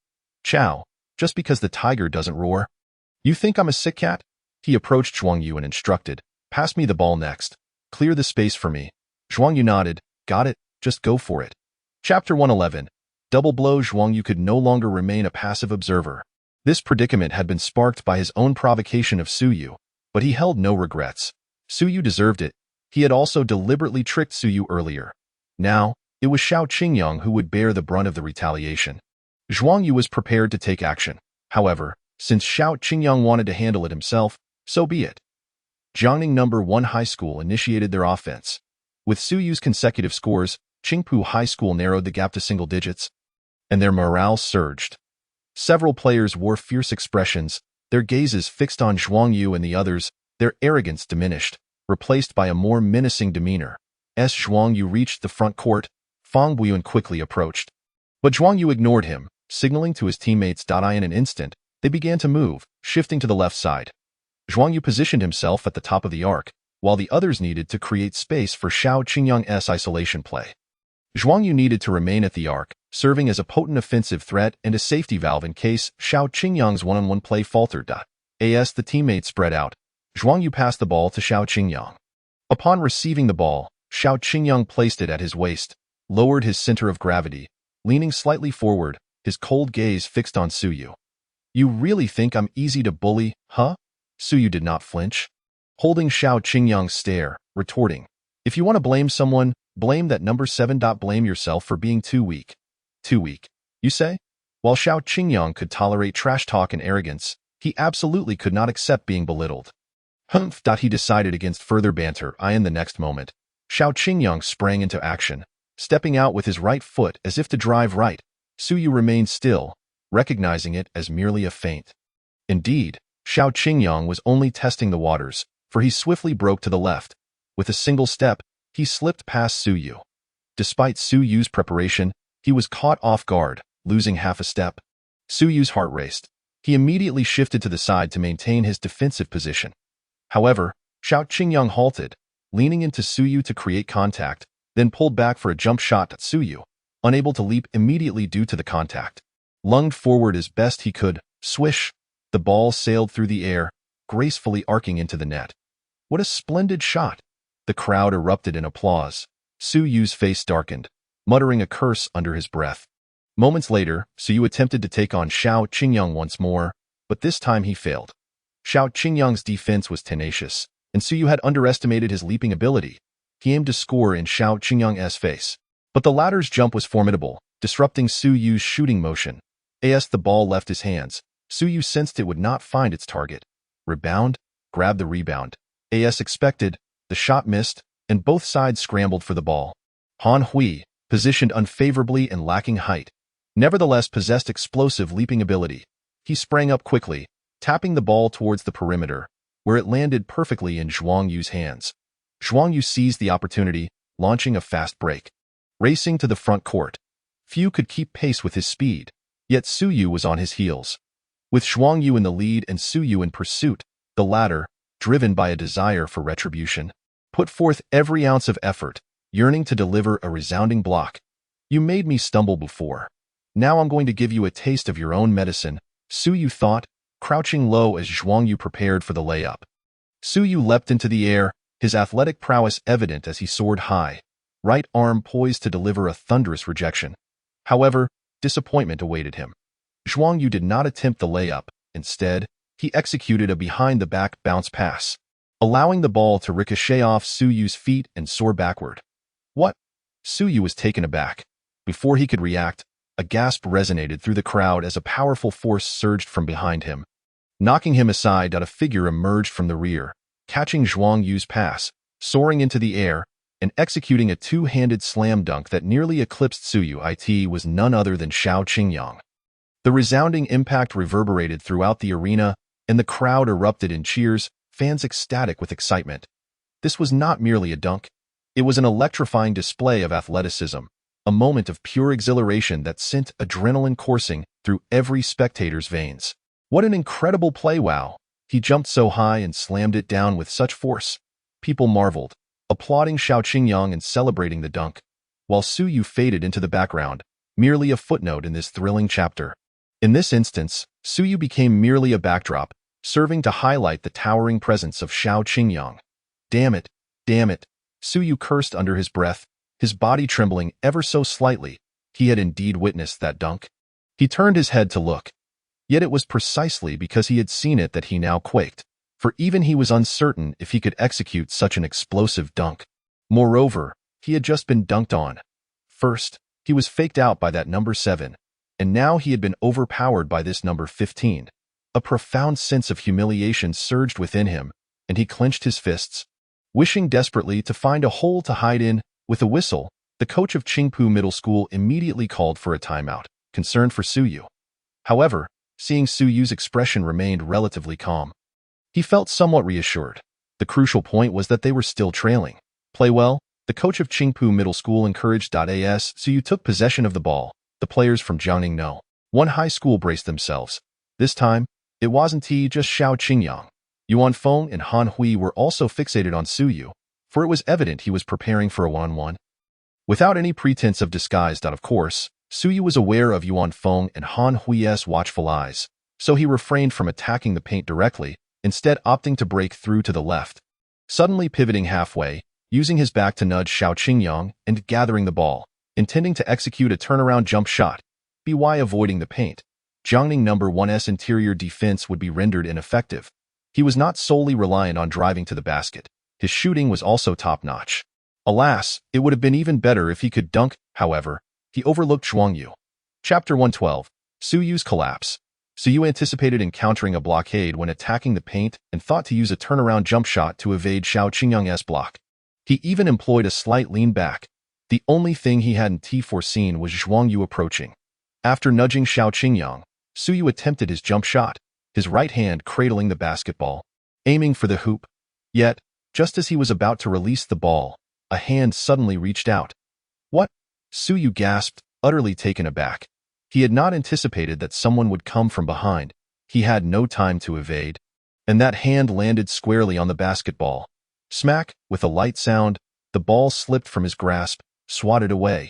"Chow, just because the tiger doesn't roar. You think I'm a sick cat? He approached Zhuang Yu and instructed, pass me the ball next. Clear the space for me. Zhuang Yu nodded, got it, just go for it. Chapter 111. Double blow. Zhuang Yu could no longer remain a passive observer. This predicament had been sparked by his own provocation of Su Yu, but he held no regrets. Su Yu deserved it. He had also deliberately tricked Su Yu earlier. Now, it was Xiao Qingyang who would bear the brunt of the retaliation. Zhuang Yu was prepared to take action. However, since Xiao Qingyang wanted to handle it himself, so be it. Jiangning No. 1 High School initiated their offense. With Su Yu's consecutive scores, Qingpu High School narrowed the gap to single digits, and their morale surged. Several players wore fierce expressions, their gazes fixed on Zhuang Yu and the others, their arrogance diminished, replaced by a more menacing demeanor. As Zhuang Yu reached the front court, Fang Buiyuan quickly approached. But Zhuang Yu ignored him, signaling to his teammates. In an instant, they began to move, shifting to the left side. Zhuang Yu positioned himself at the top of the arc, while the others needed to create space for Xiao Qingyang's isolation play. Zhuang Yu needed to remain at the arc, serving as a potent offensive threat and a safety valve in case Xiao Qingyang's one-on-one play faltered. As the teammates spread out, Zhuang Yu passed the ball to Xiao Qingyang. Upon receiving the ball, Xiao Qingyang placed it at his waist, lowered his center of gravity, leaning slightly forward, his cold gaze fixed on Su Yu. You really think I'm easy to bully, huh? Su Yu did not flinch, holding Xiao Qingyang's stare, retorting, if you want to blame someone, blame that number 7. Blame yourself for being too weak. Too weak, you say? While Xiao Qingyang could tolerate trash talk and arrogance, he absolutely could not accept being belittled. Humph. He decided against further banter. In the next moment, Xiao Qingyang sprang into action, stepping out with his right foot as if to drive right. Su Yu remained still, recognizing it as merely a feint. Indeed, Xiao Qingyang was only testing the waters, for he swiftly broke to the left. With a single step, he slipped past Su Yu. Despite Su Yu's preparation, he was caught off guard, losing half a step. Su Yu's heart raced. He immediately shifted to the side to maintain his defensive position. However, Xiao Qingyang halted, leaning into Su Yu to create contact, then pulled back for a jump shot at Su Yu, unable to leap immediately due to the contact. Lunged forward as best he could, swish, the ball sailed through the air, gracefully arcing into the net. What a splendid shot! The crowd erupted in applause. Su Yu's face darkened, muttering a curse under his breath. Moments later, Su Yu attempted to take on Xiao Qingyang once more, but this time he failed. Xiao Qingyang's defense was tenacious, and Su Yu had underestimated his leaping ability. He aimed to score in Xiao Qingyang's face, but the latter's jump was formidable, disrupting Su Yu's shooting motion. As the ball left his hands, Su Yu sensed it would not find its target. Rebound? Grab the rebound. As expected, the shot missed, and both sides scrambled for the ball. Han Hui, positioned unfavorably and lacking height, nevertheless possessed explosive leaping ability. He sprang up quickly, tapping the ball towards the perimeter, where it landed perfectly in Zhuang Yu's hands. Zhuang Yu seized the opportunity, launching a fast break. Racing to the front court. Few could keep pace with his speed, yet Su Yu was on his heels. With Zhuang Yu in the lead and Su Yu in pursuit, the latter, driven by a desire for retribution, put forth every ounce of effort, yearning to deliver a resounding block. You made me stumble before. Now I'm going to give you a taste of your own medicine, Su Yu thought, crouching low as Zhuang Yu prepared for the layup. Su Yu leapt into the air, his athletic prowess evident as he soared high, right arm poised to deliver a thunderous rejection. However, disappointment awaited him. Zhuang Yu did not attempt the layup. Instead, he executed a behind-the-back bounce pass, allowing the ball to ricochet off Su Yu's feet and soar backward. What? Su Yu was taken aback. Before he could react, a gasp resonated through the crowd as a powerful force surged from behind him. Knocking him aside, a figure emerged from the rear, catching Zhuang Yu's pass, soaring into the air, and executing a two-handed slam dunk that nearly eclipsed Su Yu. It was none other than Xiao Qingyang. The resounding impact reverberated throughout the arena, and the crowd erupted in cheers, fans ecstatic with excitement. This was not merely a dunk. It was an electrifying display of athleticism, a moment of pure exhilaration that sent adrenaline coursing through every spectator's veins. What an incredible play! Wow! He jumped so high and slammed it down with such force. People marveled, applauding Xiao Qingyang and celebrating the dunk, while Su Yu faded into the background, merely a footnote in this thrilling chapter. In this instance, Su Yu became merely a backdrop, serving to highlight the towering presence of Xiao Qingyang. Damn it, damn it, Su Yu cursed under his breath, his body trembling ever so slightly. He had indeed witnessed that dunk. He turned his head to look. Yet it was precisely because he had seen it that he now quaked, for even he was uncertain if he could execute such an explosive dunk. Moreover, he had just been dunked on. First, he was faked out by that number 7, and now he had been overpowered by this number 15. A profound sense of humiliation surged within him, and he clenched his fists. Wishing desperately to find a hole to hide in, with a whistle, the coach of Qingpu Middle School immediately called for a timeout, concerned for Su Yu. However, seeing Su Yu's expression remained relatively calm, he felt somewhat reassured. The crucial point was that they were still trailing. Play well, the coach of Qingpu Middle School encouraged. As Su Yu took possession of the ball, the players from Jiangning No. 1 High School braced themselves. This time, it wasn't just Xiao Qingyang. Yuan Feng and Han Hui were also fixated on Su Yu, for it was evident he was preparing for a one-on-one. Without any pretense of disguise. Of course, Su Yu was aware of Yuan Feng and Han Hui's watchful eyes, so he refrained from attacking the paint directly, instead opting to break through to the left. Suddenly pivoting halfway, using his back to nudge Xiao Qingyang and gathering the ball, intending to execute a turnaround jump shot, by avoiding the paint. Jiangning No. 1's interior defense would be rendered ineffective. He was not solely reliant on driving to the basket. His shooting was also top-notch. Alas, it would have been even better if he could dunk. However, he overlooked Zhuang Yu. Chapter 112. Su Yu's collapse. Su Yu anticipated encountering a blockade when attacking the paint and thought to use a turnaround jump shot to evade Xiao Qingyang's block. He even employed a slight lean back. The only thing he hadn't foreseen was Zhuang Yu approaching. After nudging Xiao Qingyang, Su Yu attempted his jump shot, his right hand cradling the basketball, aiming for the hoop. Yet, just as he was about to release the ball, a hand suddenly reached out. What? Su Yu gasped, utterly taken aback. He had not anticipated that someone would come from behind. He had no time to evade. And that hand landed squarely on the basketball. Smack, with a light sound, the ball slipped from his grasp, swatted away.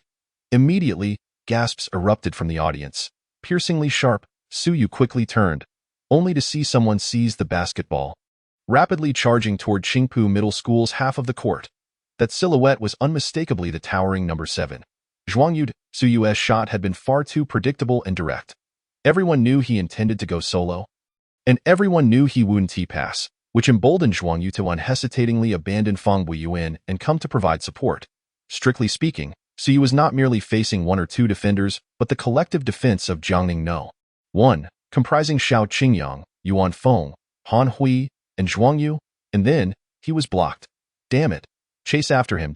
Immediately, gasps erupted from the audience. Piercingly sharp, Su Yu quickly turned, only to see someone seize the basketball, rapidly charging toward Qingpu Middle School's half of the court. That silhouette was unmistakably the towering number 7. Zhuang Yu. Su Yu's shot had been far too predictable and direct. Everyone knew he intended to go solo, and everyone knew he wouldn't pass, which emboldened Zhuang Yu to unhesitatingly abandon Fang Buiyuan and come to provide support. Strictly speaking, Su Yu was not merely facing 1 or 2 defenders, but the collective defense of Jiangning No. 1, comprising Xiao Qingyang, Yuan Feng, Han Hui, and Zhuang Yu, and then, he was blocked. Damn it. Chase after him.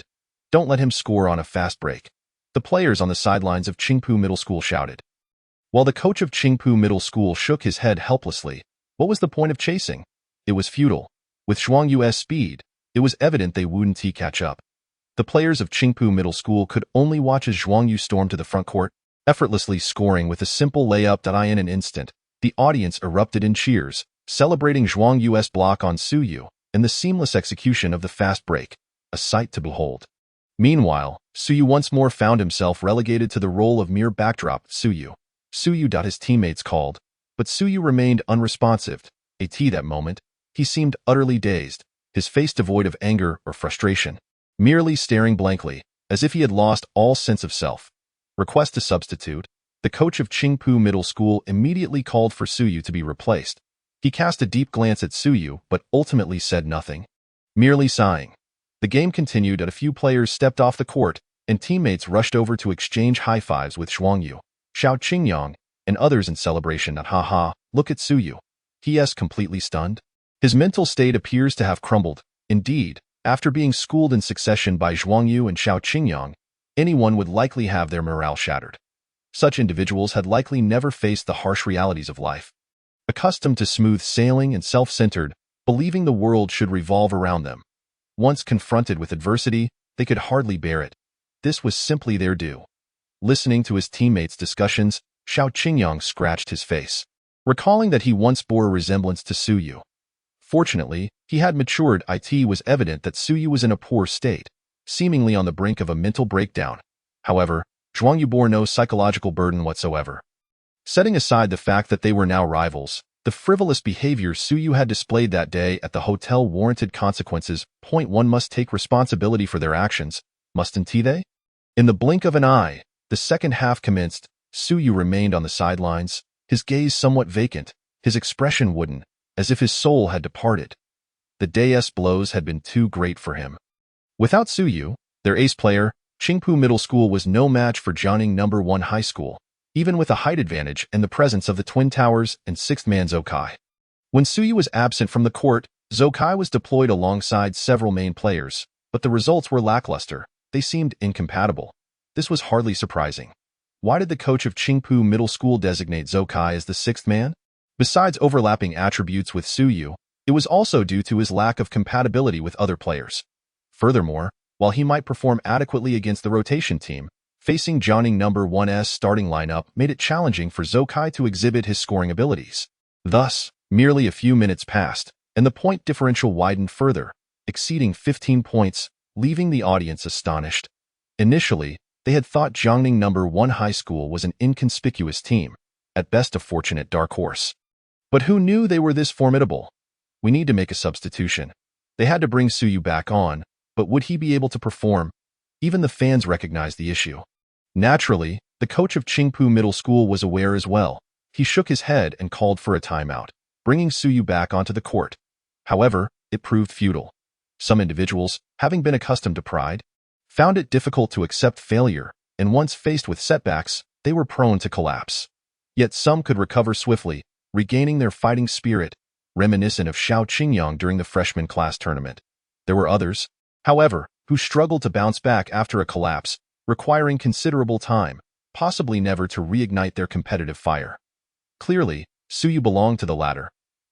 Don't let him score on a fast break. The players on the sidelines of Qingpu Middle School shouted. While the coach of Qingpu Middle School shook his head helplessly, what was the point of chasing? It was futile. With Zhuang Yu's speed, it was evident they wouldn't catch up. The players of Qingpu Middle School could only watch as Zhuang Yu stormed to the front court, effortlessly scoring with a simple layup. In an instant, the audience erupted in cheers, celebrating Zhuang Yu's block on Su Yu and the seamless execution of the fast break, a sight to behold. Meanwhile, Su Yu once more found himself relegated to the role of mere backdrop. Su Yu. His teammates called, but Su Yu remained unresponsive. That moment, he seemed utterly dazed, his face devoid of anger or frustration, merely staring blankly, as if he had lost all sense of self. Request to substitute. The coach of Qingpu Middle School immediately called for Su Yu to be replaced. He cast a deep glance at Su Yu, but ultimately said nothing, merely sighing. The game continued. A few players stepped off the court, and teammates rushed over to exchange high-fives with Zhuang Yu, Xiao Qingyang, and others in celebration. Look at Su Yu. He's completely stunned. His mental state appears to have crumbled. Indeed, after being schooled in succession by Zhuang Yu and Xiao Qingyang, anyone would likely have their morale shattered. Such individuals had likely never faced the harsh realities of life. Accustomed to smooth sailing and self-centered, believing the world should revolve around them, once confronted with adversity, they could hardly bear it. This was simply their due. Listening to his teammates' discussions, Xiao Qingyang scratched his face, recalling that he once bore a resemblance to Su Yu. Fortunately, he had matured. It was evident that Su Yu was in a poor state, seemingly on the brink of a mental breakdown. However, Zhuang Yu bore no psychological burden whatsoever. Setting aside the fact that they were now rivals, the frivolous behavior Su Yu had displayed that day at the hotel warranted consequences. One must take responsibility for their actions, mustn't they? In the blink of an eye, the second half commenced. Su Yu remained on the sidelines, his gaze somewhat vacant, his expression wooden, as if his soul had departed. The day's blows had been too great for him. Without Su Yu, their ace player, Qingpu Middle School was no match for Jiangning No. 1 High School, even with a height advantage and the presence of the Twin Towers and sixth man Zhou Kai. When Su Yu was absent from the court, Zhou Kai was deployed alongside several main players, but the results were lackluster. They seemed incompatible. This was hardly surprising. Why did the coach of Qingpu Middle School designate Zhou Kai as the sixth man? Besides overlapping attributes with Su Yu, it was also due to his lack of compatibility with other players. Furthermore, while he might perform adequately against the rotation team, facing Jiangning No. 1's starting lineup made it challenging for Zhou Kai to exhibit his scoring abilities. Thus, merely a few minutes passed, and the point differential widened further, exceeding 15 points, leaving the audience astonished. Initially, they had thought Jiangning No. 1 High School was an inconspicuous team, at best a fortunate dark horse. But who knew they were this formidable? We need to make a substitution. They had to bring Su Yu back on, but would he be able to perform? Even the fans recognized the issue. Naturally, the coach of Qingpu Middle School was aware as well. He shook his head and called for a timeout, bringing Su Yu back onto the court. However, it proved futile. Some individuals, having been accustomed to pride, found it difficult to accept failure, and once faced with setbacks, they were prone to collapse. Yet some could recover swiftly, regaining their fighting spirit, reminiscent of Xiao Qingyang during the freshman class tournament. There were others, however, who struggled to bounce back after a collapse, requiring considerable time, possibly never to reignite their competitive fire. Clearly, Su Yu belonged to the latter.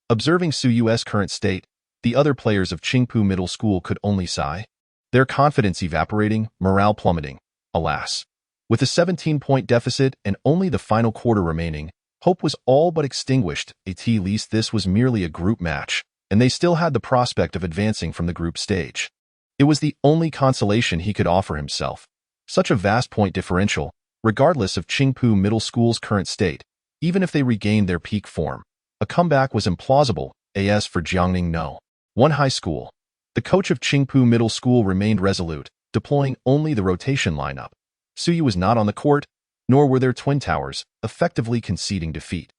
Observing Su Yu's current state, the other players of Qingpu Middle School could only sigh. Their confidence evaporating, morale plummeting. Alas. With a 17-point deficit and only the final quarter remaining, hope was all but extinguished. At least this was merely a group match, and they still had the prospect of advancing from the group stage. It was the only consolation he could offer himself. Such a vast point differential, regardless of Qingpu Middle School's current state, even if they regained their peak form. A comeback was implausible, as for Jiangning No. 1 High School. The coach of Qingpu Middle School remained resolute, deploying only the rotation lineup. Su Yu was not on the court, nor were their Twin Towers, effectively conceding defeat.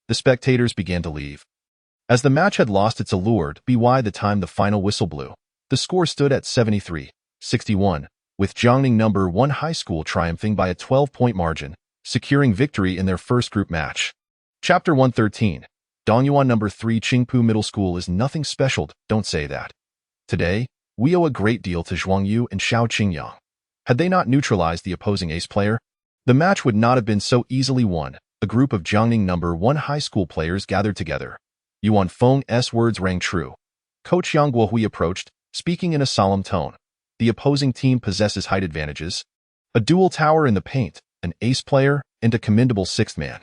The spectators began to leave. As the match had lost its allure, by the time the final whistle blew, the score stood at 73-61, with Jiangning No. 1 High School triumphing by a 12-point margin, securing victory in their first group match. Chapter 113. Dongyuan No. 3 Qingpu Middle School is nothing special, don't say that. Today, we owe a great deal to Zhuang Yu and Xiao Qingyang. Had they not neutralized the opposing ace player, the match would not have been so easily won. A group of Jiangning No. 1 High School players gathered together. Yuan Feng's words rang true. Coach Yang Guohui approached, speaking in a solemn tone. The opposing team possesses height advantages, a dual tower in the paint, an ace player, and a commendable sixth man.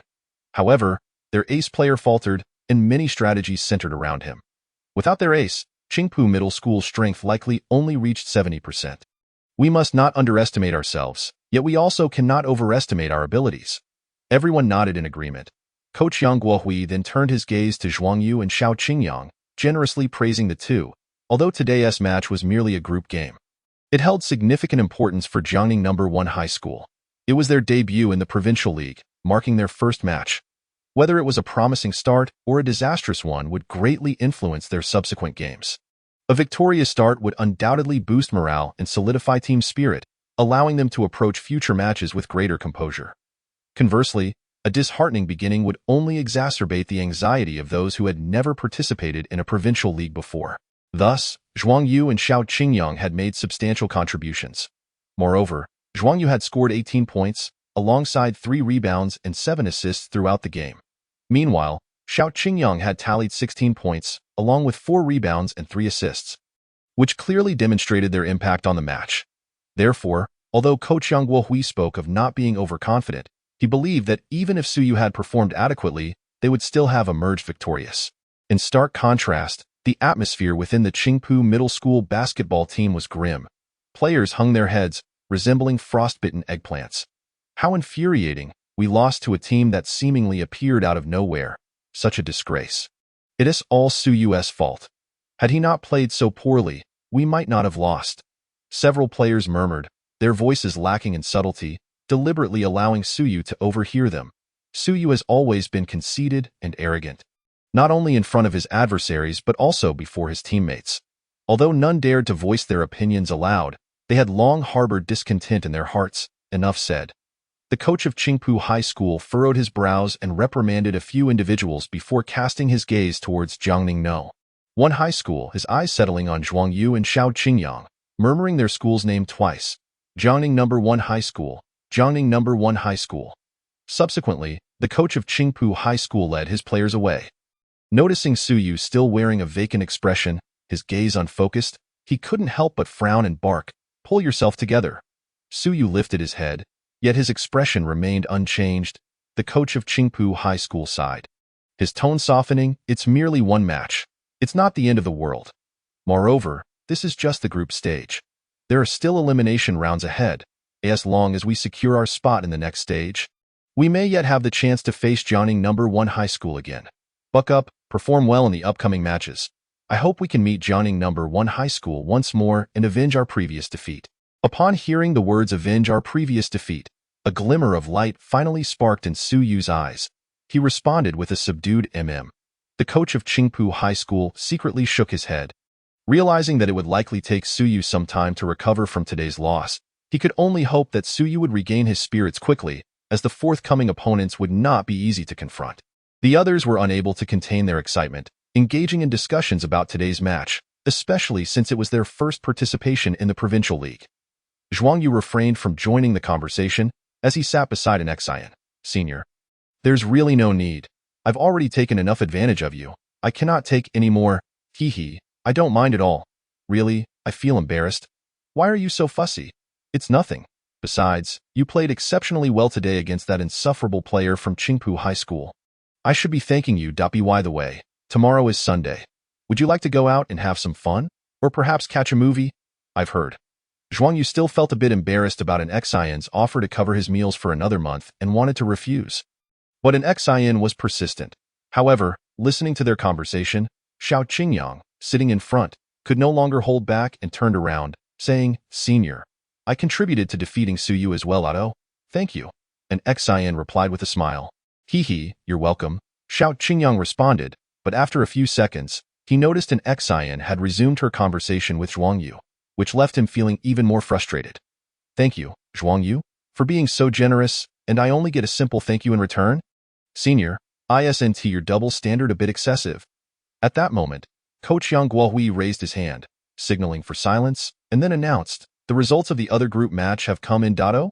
However, their ace player faltered, and many strategies centered around him. Without their ace, Qingpu Middle School's strength likely only reached 70%. We must not underestimate ourselves, yet we also cannot overestimate our abilities. Everyone nodded in agreement. Coach Yang Guohui then turned his gaze to Zhuang Yu and Xiao Qingyang, generously praising the two, although today's match was merely a group game. It held significant importance for Jiangning No. 1 High School. It was their debut in the Provincial League, marking their first match. Whether it was a promising start or a disastrous one would greatly influence their subsequent games. A victorious start would undoubtedly boost morale and solidify team spirit, allowing them to approach future matches with greater composure. Conversely, a disheartening beginning would only exacerbate the anxiety of those who had never participated in a provincial league before. Thus, Zhuang Yu and Xiao Qingyang had made substantial contributions. Moreover, Zhuang Yu had scored 18 points, alongside 3 rebounds and 7 assists throughout the game. Meanwhile, Xiao Qingyang had tallied 16 points, along with 4 rebounds and 3 assists, which clearly demonstrated their impact on the match. Therefore, although Coach Yang Guohui spoke of not being overconfident, he believed that even if Su Yu had performed adequately, they would still have emerged victorious. In stark contrast, the atmosphere within the Qingpu Middle School basketball team was grim. Players hung their heads, resembling frostbitten eggplants. How infuriating, We lost to a team that seemingly appeared out of nowhere. Such a disgrace. It is all Su Yu's fault. Had he not played so poorly, we might not have lost. Several players murmured, their voices lacking in subtlety, deliberately allowing Su Yu to overhear them. Su Yu has always been conceited and arrogant, not only in front of his adversaries but also before his teammates. Although none dared to voice their opinions aloud, they had long harbored discontent in their hearts. Enough said. The coach of Qingpu High School furrowed his brows and reprimanded a few individuals before casting his gaze towards Jiangning No. 1 High School, his eyes settling on Zhuang Yu and Xiao Qingyang, murmuring their school's name twice. Jiangning No. 1 High School, Jiangning No. 1 High School. Subsequently, the coach of Qingpu High School led his players away. Noticing Su Yu still wearing a vacant expression, his gaze unfocused, he couldn't help but frown and bark, "Pull yourself together." Su Yu lifted his head, yet his expression remained unchanged. The coach of Qingpu High School sighed. His tone softening, "It's merely one match. It's not the end of the world. Moreover, this is just the group stage. There are still elimination rounds ahead. As long as we secure our spot in the next stage, we may yet have the chance to face Jiangning No. 1 High School again. Buck up, perform well in the upcoming matches. I hope we can meet Jiangning No. 1 High School once more and avenge our previous defeat." Upon hearing the words "avenge our previous defeat," a glimmer of light finally sparked in Su Yu's eyes. He responded with a subdued mm. The coach of Qingpu High School secretly shook his head. Realizing that it would likely take Su Yu some time to recover from today's loss, he could only hope that Su Yu would regain his spirits quickly, as the forthcoming opponents would not be easy to confront. The others were unable to contain their excitement, engaging in discussions about today's match, especially since it was their first participation in the Provincial League. Zhuang Yu refrained from joining the conversation as he sat beside an Xian. "Senior, there's really no need. I've already taken enough advantage of you. I cannot take any more. Hee. I don't mind at all. Really, I feel embarrassed. Why are you so fussy? It's nothing. Besides, you played exceptionally well today against that insufferable player from Qingpu High School. I should be thanking you. By the way, tomorrow is Sunday. Would you like to go out and have some fun? Or perhaps catch a movie? I've heard." Zhuang Yu still felt a bit embarrassed about an Xian's offer to cover his meals for another month and wanted to refuse. But an Xian was persistent. However, listening to their conversation, Xiao Qingyang, sitting in front, could no longer hold back and turned around, saying, "Senior, I contributed to defeating Su Yu as well, Otto. Thank you." An Xian replied with a smile. "Hee, you're welcome," Xiao Qingyang responded, but after a few seconds, he noticed an Xian had resumed her conversation with Zhuang Yu, which left him feeling even more frustrated. "Thank you, Zhuang Yu, for being so generous, and I only get a simple thank you in return? Senior, isn't your double standard a bit excessive?" At that moment, Coach Yang Guohui raised his hand, signaling for silence, and then announced, "The results of the other group match have come in, Dado?"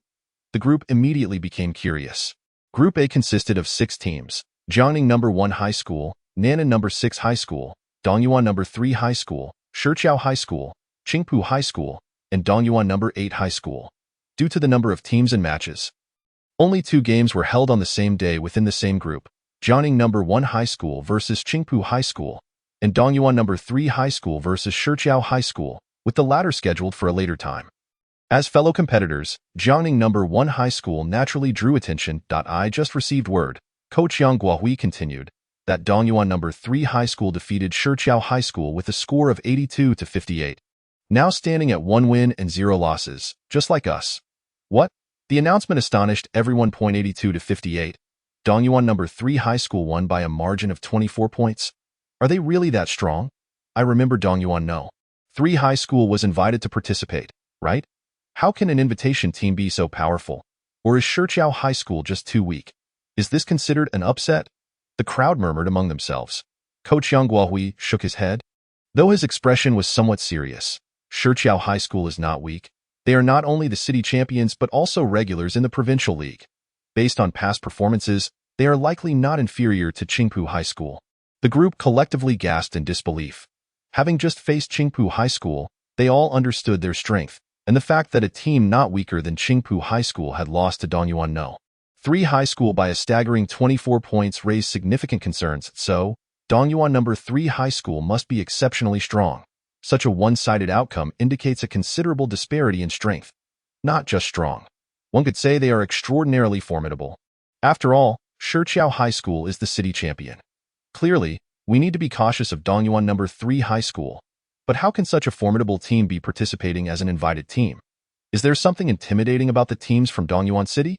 The group immediately became curious. Group A consisted of 6 teams: Jiangning No. 1 High School, Nan'an No. 6 High School, Dongyuan No. 3 High School, Shiqiao High School, Qingpu High School, and Dongyuan No. 8 High School. Due to the number of teams and matches, only 2 games were held on the same day within the same group: Jiangning No. 1 High School versus Qingpu High School, and Dongyuan No. 3 High School versus Shiqiao High School, with the latter scheduled for a later time. As fellow competitors, Jiangning No. 1 High School naturally drew attention. "I just received word," Coach Yang Guohui continued, "that Dongyuan No. 3 High School defeated Shiqiao High School with a score of 82-58. Now standing at 1 win and 0 losses, just like us." What? The announcement astonished everyone. 82-58. Dongyuan No. 3 High School won by a margin of 24 points. Are they really that strong? I remember Dongyuan No. 3 High School was invited to participate, right? How can an invitation team be so powerful? Or is Shiqiao High School just too weak? Is this considered an upset? The crowd murmured among themselves. Coach Yang Guohui shook his head, though his expression was somewhat serious. Shiqiao High School is not weak. They are not only the city champions but also regulars in the Provincial League. Based on past performances, they are likely not inferior to Qingpu High School. The group collectively gasped in disbelief. Having just faced Qingpu High School, they all understood their strength, and the fact that a team not weaker than Qingpu High School had lost to Dongyuan No. 3 High School by a staggering 24 points raised significant concerns. So, Dongyuan No. 3 High School must be exceptionally strong. Such a one-sided outcome indicates a considerable disparity in strength. Not just strong. One could say they are extraordinarily formidable. After all, Shiqiao High School is the city champion. Clearly, we need to be cautious of Dongyuan number 3 High School. But how can such a formidable team be participating as an invited team? Is there something intimidating about the teams from Dongyuan City?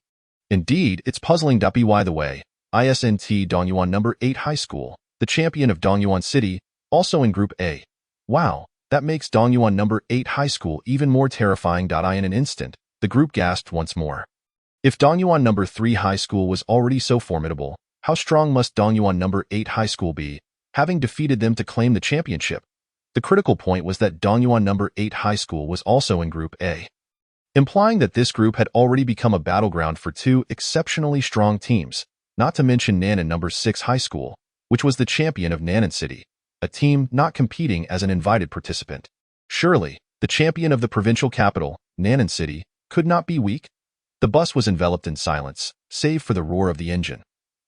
Indeed, it's puzzling. By the way, ISNT Dongyuan number 8 High School, the champion of Dongyuan City, also in Group A. Wow, that makes Dongyuan number 8 High School even more terrifying. In an instant, the group gasped once more. If Dongyuan number 3 High School was already so formidable, how strong must Dongyuan number 8 High School be, having defeated them to claim the championship? The critical point was that Dongyuan number 8 High School was also in Group A, implying that this group had already become a battleground for two exceptionally strong teams, not to mention Nan'an number 6 High School, which was the champion of Nan'an City, a team not competing as an invited participant. Surely, the champion of the provincial capital, Nan'an City, could not be weak? The bus was enveloped in silence, save for the roar of the engine.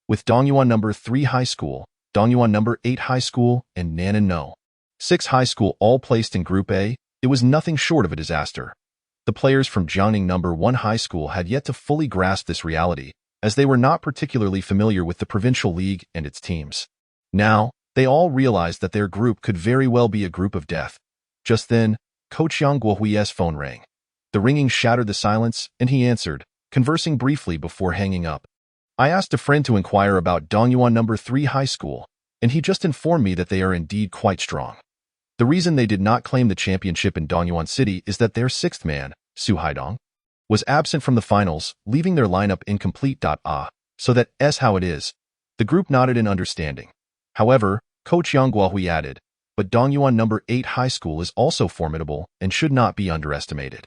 With Dongyuan number 3 High School, Dongyuan number 8 High School, and Nan'an No. 6 High School all placed in Group A, it was nothing short of a disaster. The players from Jiangning number 1 High School had yet to fully grasp this reality, as they were not particularly familiar with the provincial league and its teams. Now, they all realized that their group could very well be a group of death. Just then, Coach Yang Guohui's phone rang. The ringing shattered the silence, and he answered, conversing briefly before hanging up. I asked a friend to inquire about Dongyuan number 3 High School, and he just informed me that they are indeed quite strong. The reason they did not claim the championship in Dongyuan City is that their sixth man, Su Haidong, was absent from the finals, leaving their lineup incomplete. So that's how it is. The group nodded in understanding. However, Coach Yang Guohui added, but Dongyuan number 8 High School is also formidable and should not be underestimated.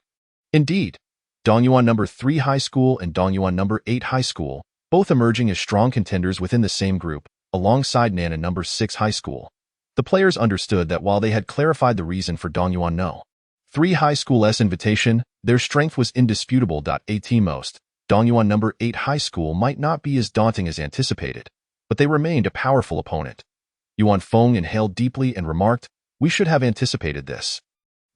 Indeed, Dongyuan number 3 High School and Dongyuan number 8 High School, both emerging as strong contenders within the same group, alongside Nan'an number 6 High School. The players understood that while they had clarified the reason for Dongyuan No. 3 High School's invitation, their strength was indisputable. At most, Dongyuan number 8 High School might not be as daunting as anticipated, but they remained a powerful opponent. Yuan Feng inhaled deeply and remarked, we should have anticipated this.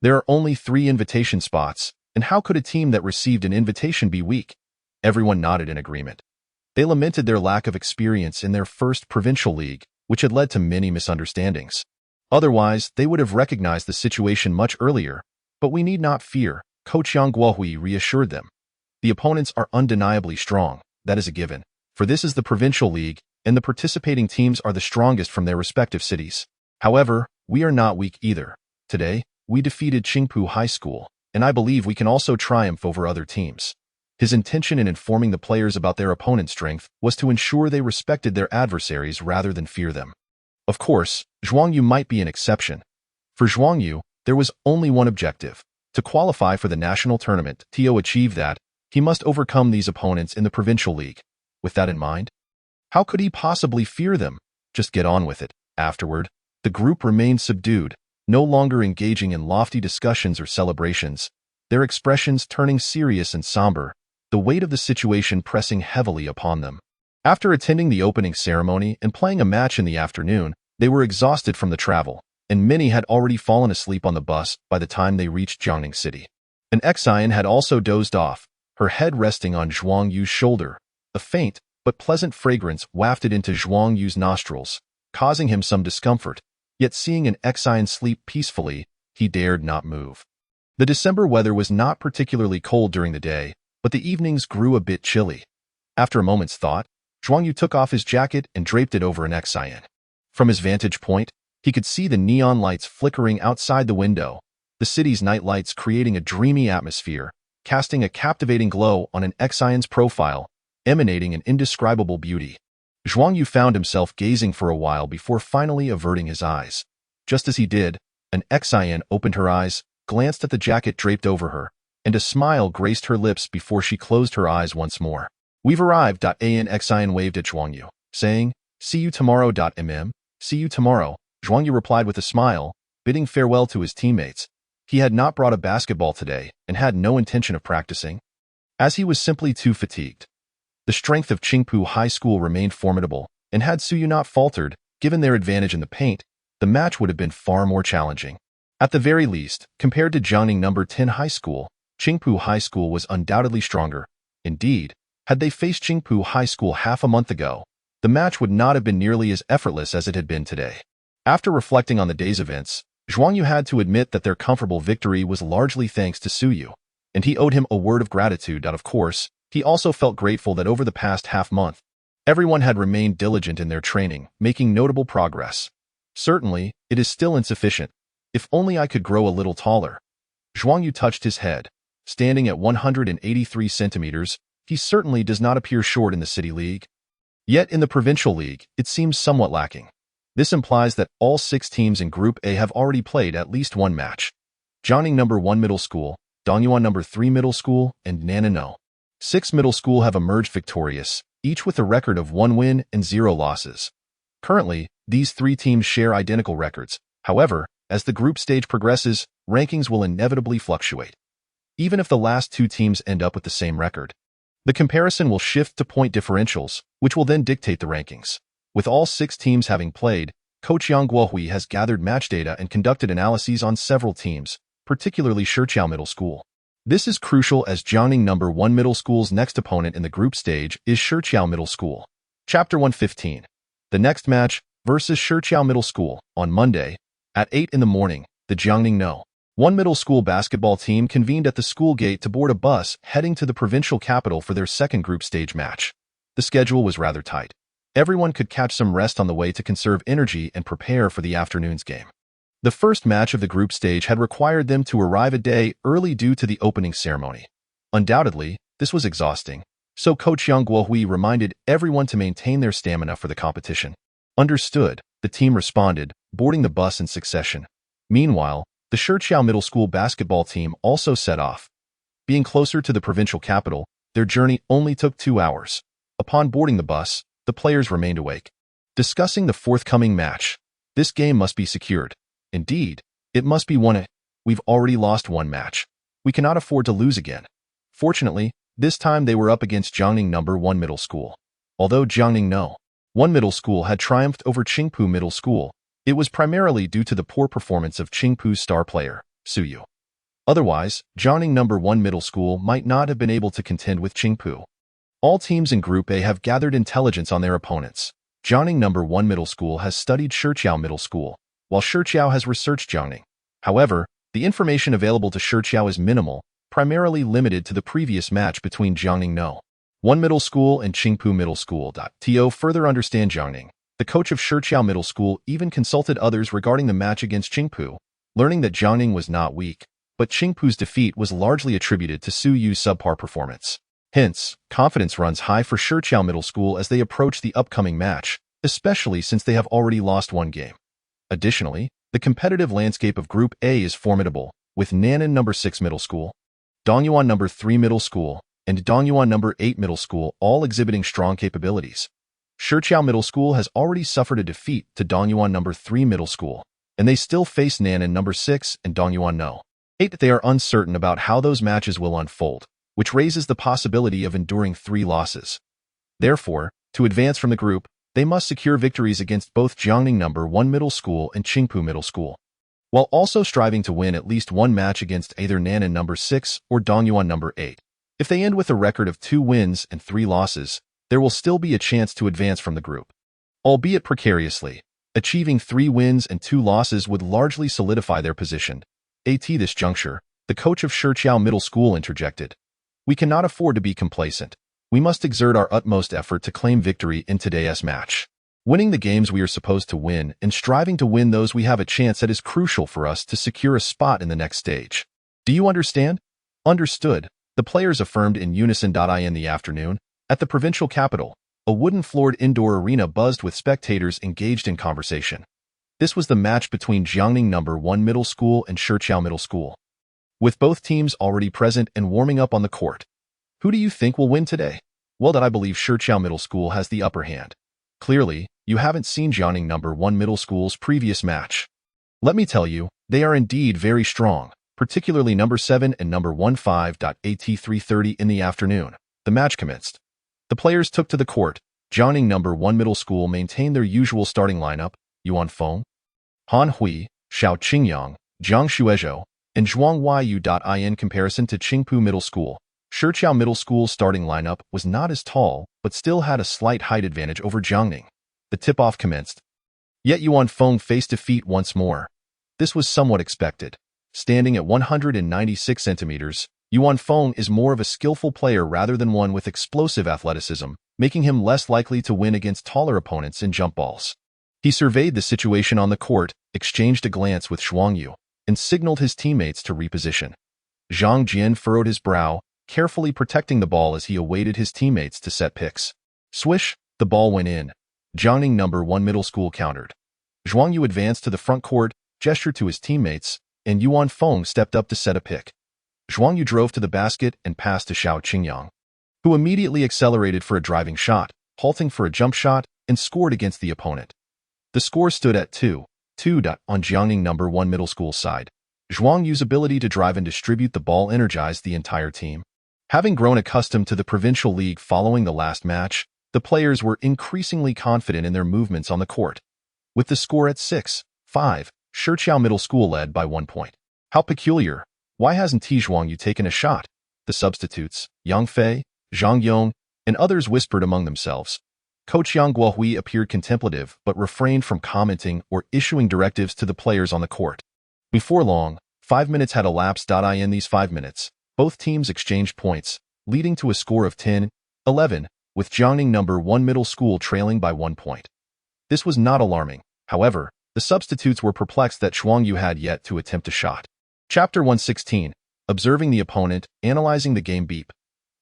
There are only 3 invitation spots, and how could a team that received an invitation be weak? Everyone nodded in agreement. They lamented their lack of experience in their first provincial league, which had led to many misunderstandings. Otherwise, they would have recognized the situation much earlier. But we need not fear, Coach Yang Guohui reassured them. The opponents are undeniably strong, that is a given, for this is the provincial league, and the participating teams are the strongest from their respective cities. However, we are not weak either. Today, we defeated Qingpu High School, and I believe we can also triumph over other teams. His intention in informing the players about their opponent's strength was to ensure they respected their adversaries rather than fear them. Of course, Zhuang Yu might be an exception. For Zhuang Yu, there was only one objective: to qualify for the national tournament. To achieve that, he must overcome these opponents in the provincial league. With that in mind, how could he possibly fear them? Just get on with it. Afterward, the group remained subdued, no longer engaging in lofty discussions or celebrations, their expressions turning serious and somber, the weight of the situation pressing heavily upon them. After attending the opening ceremony and playing a match in the afternoon, they were exhausted from the travel, and many had already fallen asleep on the bus by the time they reached Jiangning City. An Xian had also dozed off, her head resting on Zhuang Yu's shoulder. A faint but pleasant fragrance wafted into Zhuang Yu's nostrils, causing him some discomfort, yet seeing an Xian sleep peacefully, he dared not move. The December weather was not particularly cold during the day, but the evenings grew a bit chilly. After a moment's thought, Zhuang Yu took off his jacket and draped it over an Xian. From his vantage point, he could see the neon lights flickering outside the window, the city's night lights creating a dreamy atmosphere, casting a captivating glow on an Xian's profile, emanating an indescribable beauty. Zhuang Yu found himself gazing for a while before finally averting his eyes. Just as he did, an Xian opened her eyes, glanced at the jacket draped over her, and a smile graced her lips before she closed her eyes once more. We've arrived. An Xian waved at Zhuang Yu, saying, see you tomorrow. See you tomorrow. Zhuang Yu replied with a smile, bidding farewell to his teammates. He had not brought a basketball today and had no intention of practicing, as he was simply too fatigued. The strength of Qingpu High School remained formidable, and had Suyu not faltered, given their advantage in the paint, the match would have been far more challenging. At the very least, compared to Jiangning number 10 High School, Qingpu High School was undoubtedly stronger. Indeed, Had they faced Qingpu High School half a month ago, the match would not have been nearly as effortless as it had been today. After reflecting on the day's events, Zhuang Yu had to admit that their comfortable victory was largely thanks to Su Yu, and he owed him a word of gratitude. Of course, he also felt grateful that over the past half-month, everyone had remained diligent in their training, making notable progress. Certainly, it is still insufficient. If only I could grow a little taller. Zhuang Yu touched his head. Standing at 183 centimeters, he certainly does not appear short in the City League. Yet in the Provincial League, it seems somewhat lacking. This implies that all 6 teams in Group A have already played at least one match. Jiangning No. 1 Middle School, Dongyuan No. 3 Middle School, and Nan'an No. 6 Middle School have emerged victorious, each with a record of 1 win and 0 losses. Currently, these 3 teams share identical records. However, as the group stage progresses, rankings will inevitably fluctuate. Even if the last 2 teams end up with the same record, the comparison will shift to point differentials, which will then dictate the rankings. With all 6 teams having played, Coach Yang Guohui has gathered match data and conducted analyses on several teams, particularly Shiqiao Middle School. This is crucial as Jiangning No. 1 Middle School's next opponent in the group stage is Shiqiao Middle School. Chapter 115. The next match, versus Shiqiao Middle School, on Monday, at 8 in the morning, the Jiangning No. 1 Middle School basketball team convened at the school gate to board a bus heading to the provincial capital for their second group stage match. The schedule was rather tight. Everyone could catch some rest on the way to conserve energy and prepare for the afternoon's game. The first match of the group stage had required them to arrive a day early due to the opening ceremony. Undoubtedly, this was exhausting, so Coach Yang Guohui reminded everyone to maintain their stamina for the competition. Understood, the team responded, boarding the bus in succession. Meanwhile, the Shiqiao Middle School basketball team also set off. Being closer to the provincial capital, their journey only took 2 hours. Upon boarding the bus, the players remained awake, discussing the forthcoming match. This game must be secured. Indeed, it must be won. We've already lost 1 match. We cannot afford to lose again. Fortunately, this time they were up against Jiangning No. 1 Middle School. Although Jiangning No. 1 Middle School had triumphed over Qingpu Middle School, it was primarily due to the poor performance of Qingpu's star player, Su Yu. Otherwise, Jiangning No. 1 Middle School might not have been able to contend with Qingpu. All teams in Group A have gathered intelligence on their opponents. Jiangning No. 1 Middle School has studied Shiqiao Middle School, while Shiqiao has researched Jiangning. However, the information available to Shiqiao is minimal, primarily limited to the previous match between Jiangning No. 1 Middle School and Qingpu Middle School. To further understand Jiangning, the coach of Shiqiao Middle School even consulted others regarding the match against Qingpu, learning that Jiangning was not weak, but Qingpu's defeat was largely attributed to Su Yu's subpar performance. Hence, confidence runs high for Shiqiao Middle School as they approach the upcoming match, especially since they have already lost 1 game. Additionally, the competitive landscape of Group A is formidable, with Nan'an No. 6 Middle School, Dongyuan No. 3 Middle School, and Dongyuan No. 8 Middle School all exhibiting strong capabilities. Shiqiao Middle School has already suffered a defeat to Dongyuan No. 3 Middle School, and they still face Nan'an No. 6 and Dongyuan No. 8. They are uncertain about how those matches will unfold, which raises the possibility of enduring 3 losses. Therefore, to advance from the group, they must secure victories against both Jiangning No. 1 Middle School and Qingpu Middle School, while also striving to win at least 1 match against either Nan'an No. 6 or Dongyuan No. 8. If they end with a record of 2 wins and 3 losses, there will still be a chance to advance from the group. Albeit precariously, achieving 3 wins and 2 losses would largely solidify their position. At this juncture, the coach of Shiqiao Middle School interjected. We cannot afford to be complacent. We must exert our utmost effort to claim victory in today's match. Winning the games we are supposed to win and striving to win those we have a chance at is crucial for us to secure a spot in the next stage. Do you understand? Understood, the players affirmed in unison. In the afternoon, at the provincial capital, a wooden-floored indoor arena buzzed with spectators engaged in conversation. This was the match between Jiangning No. 1 Middle School and Shiqiao Middle School. With both teams already present and warming up on the court, who do you think will win today? Well, I believe Shiqiao Middle School has the upper hand. Clearly, you haven't seen Jiangning No. 1 Middle School's previous match. Let me tell you, they are indeed very strong, particularly No. 7 and No. 15. At 3:30 in the afternoon, the match commenced. The players took to the court. Jiangning No. 1 Middle School maintained their usual starting lineup: Yuan Feng, Han Hui, Xiao Qingyang, Jiang Shuezhou, and Zhuang Yu. In comparison to Qingpu Middle School, Shiqiao Middle School's starting lineup was not as tall, but still had a slight height advantage over Jiangning. The tip-off commenced. Yet Yuan Feng faced defeat once more. This was somewhat expected. Standing at 196 centimeters, Yuan Feng is more of a skillful player rather than one with explosive athleticism, making him less likely to win against taller opponents in jump balls. He surveyed the situation on the court, exchanged a glance with Zhuang Yu, and signaled his teammates to reposition. Zhang Jian furrowed his brow, carefully protecting the ball as he awaited his teammates to set picks. Swish, the ball went in. Jiangning number 1 middle school countered. Zhuang Yu advanced to the front court, gestured to his teammates, and Yuan Feng stepped up to set a pick. Zhuang Yu drove to the basket and passed to Xiao Qingyang, who immediately accelerated for a driving shot, halting for a jump shot, and scored against the opponent. The score stood at 2-2 on Jiangning number 1 middle school side. Zhuang Yu's ability to drive and distribute the ball energized the entire team. Having grown accustomed to the provincial league following the last match, the players were increasingly confident in their movements on the court. With the score at 6-5, Shiqiao Middle School led by 1 point. How peculiar. Why hasn't Zhuang Yu taken a shot? The substitutes, Yang Fei, Zhang Yong, and others whispered among themselves. Coach Yang Guohui appeared contemplative but refrained from commenting or issuing directives to the players on the court. Before long, 5 minutes had elapsed. In these 5 minutes, both teams exchanged points, leading to a score of 10-11, with Jiangning number 1 middle school trailing by 1 point. This was not alarming. However, the substitutes were perplexed that Zhuang Yu had yet to attempt a shot. Chapter 116. Observing the opponent, analyzing the game beep.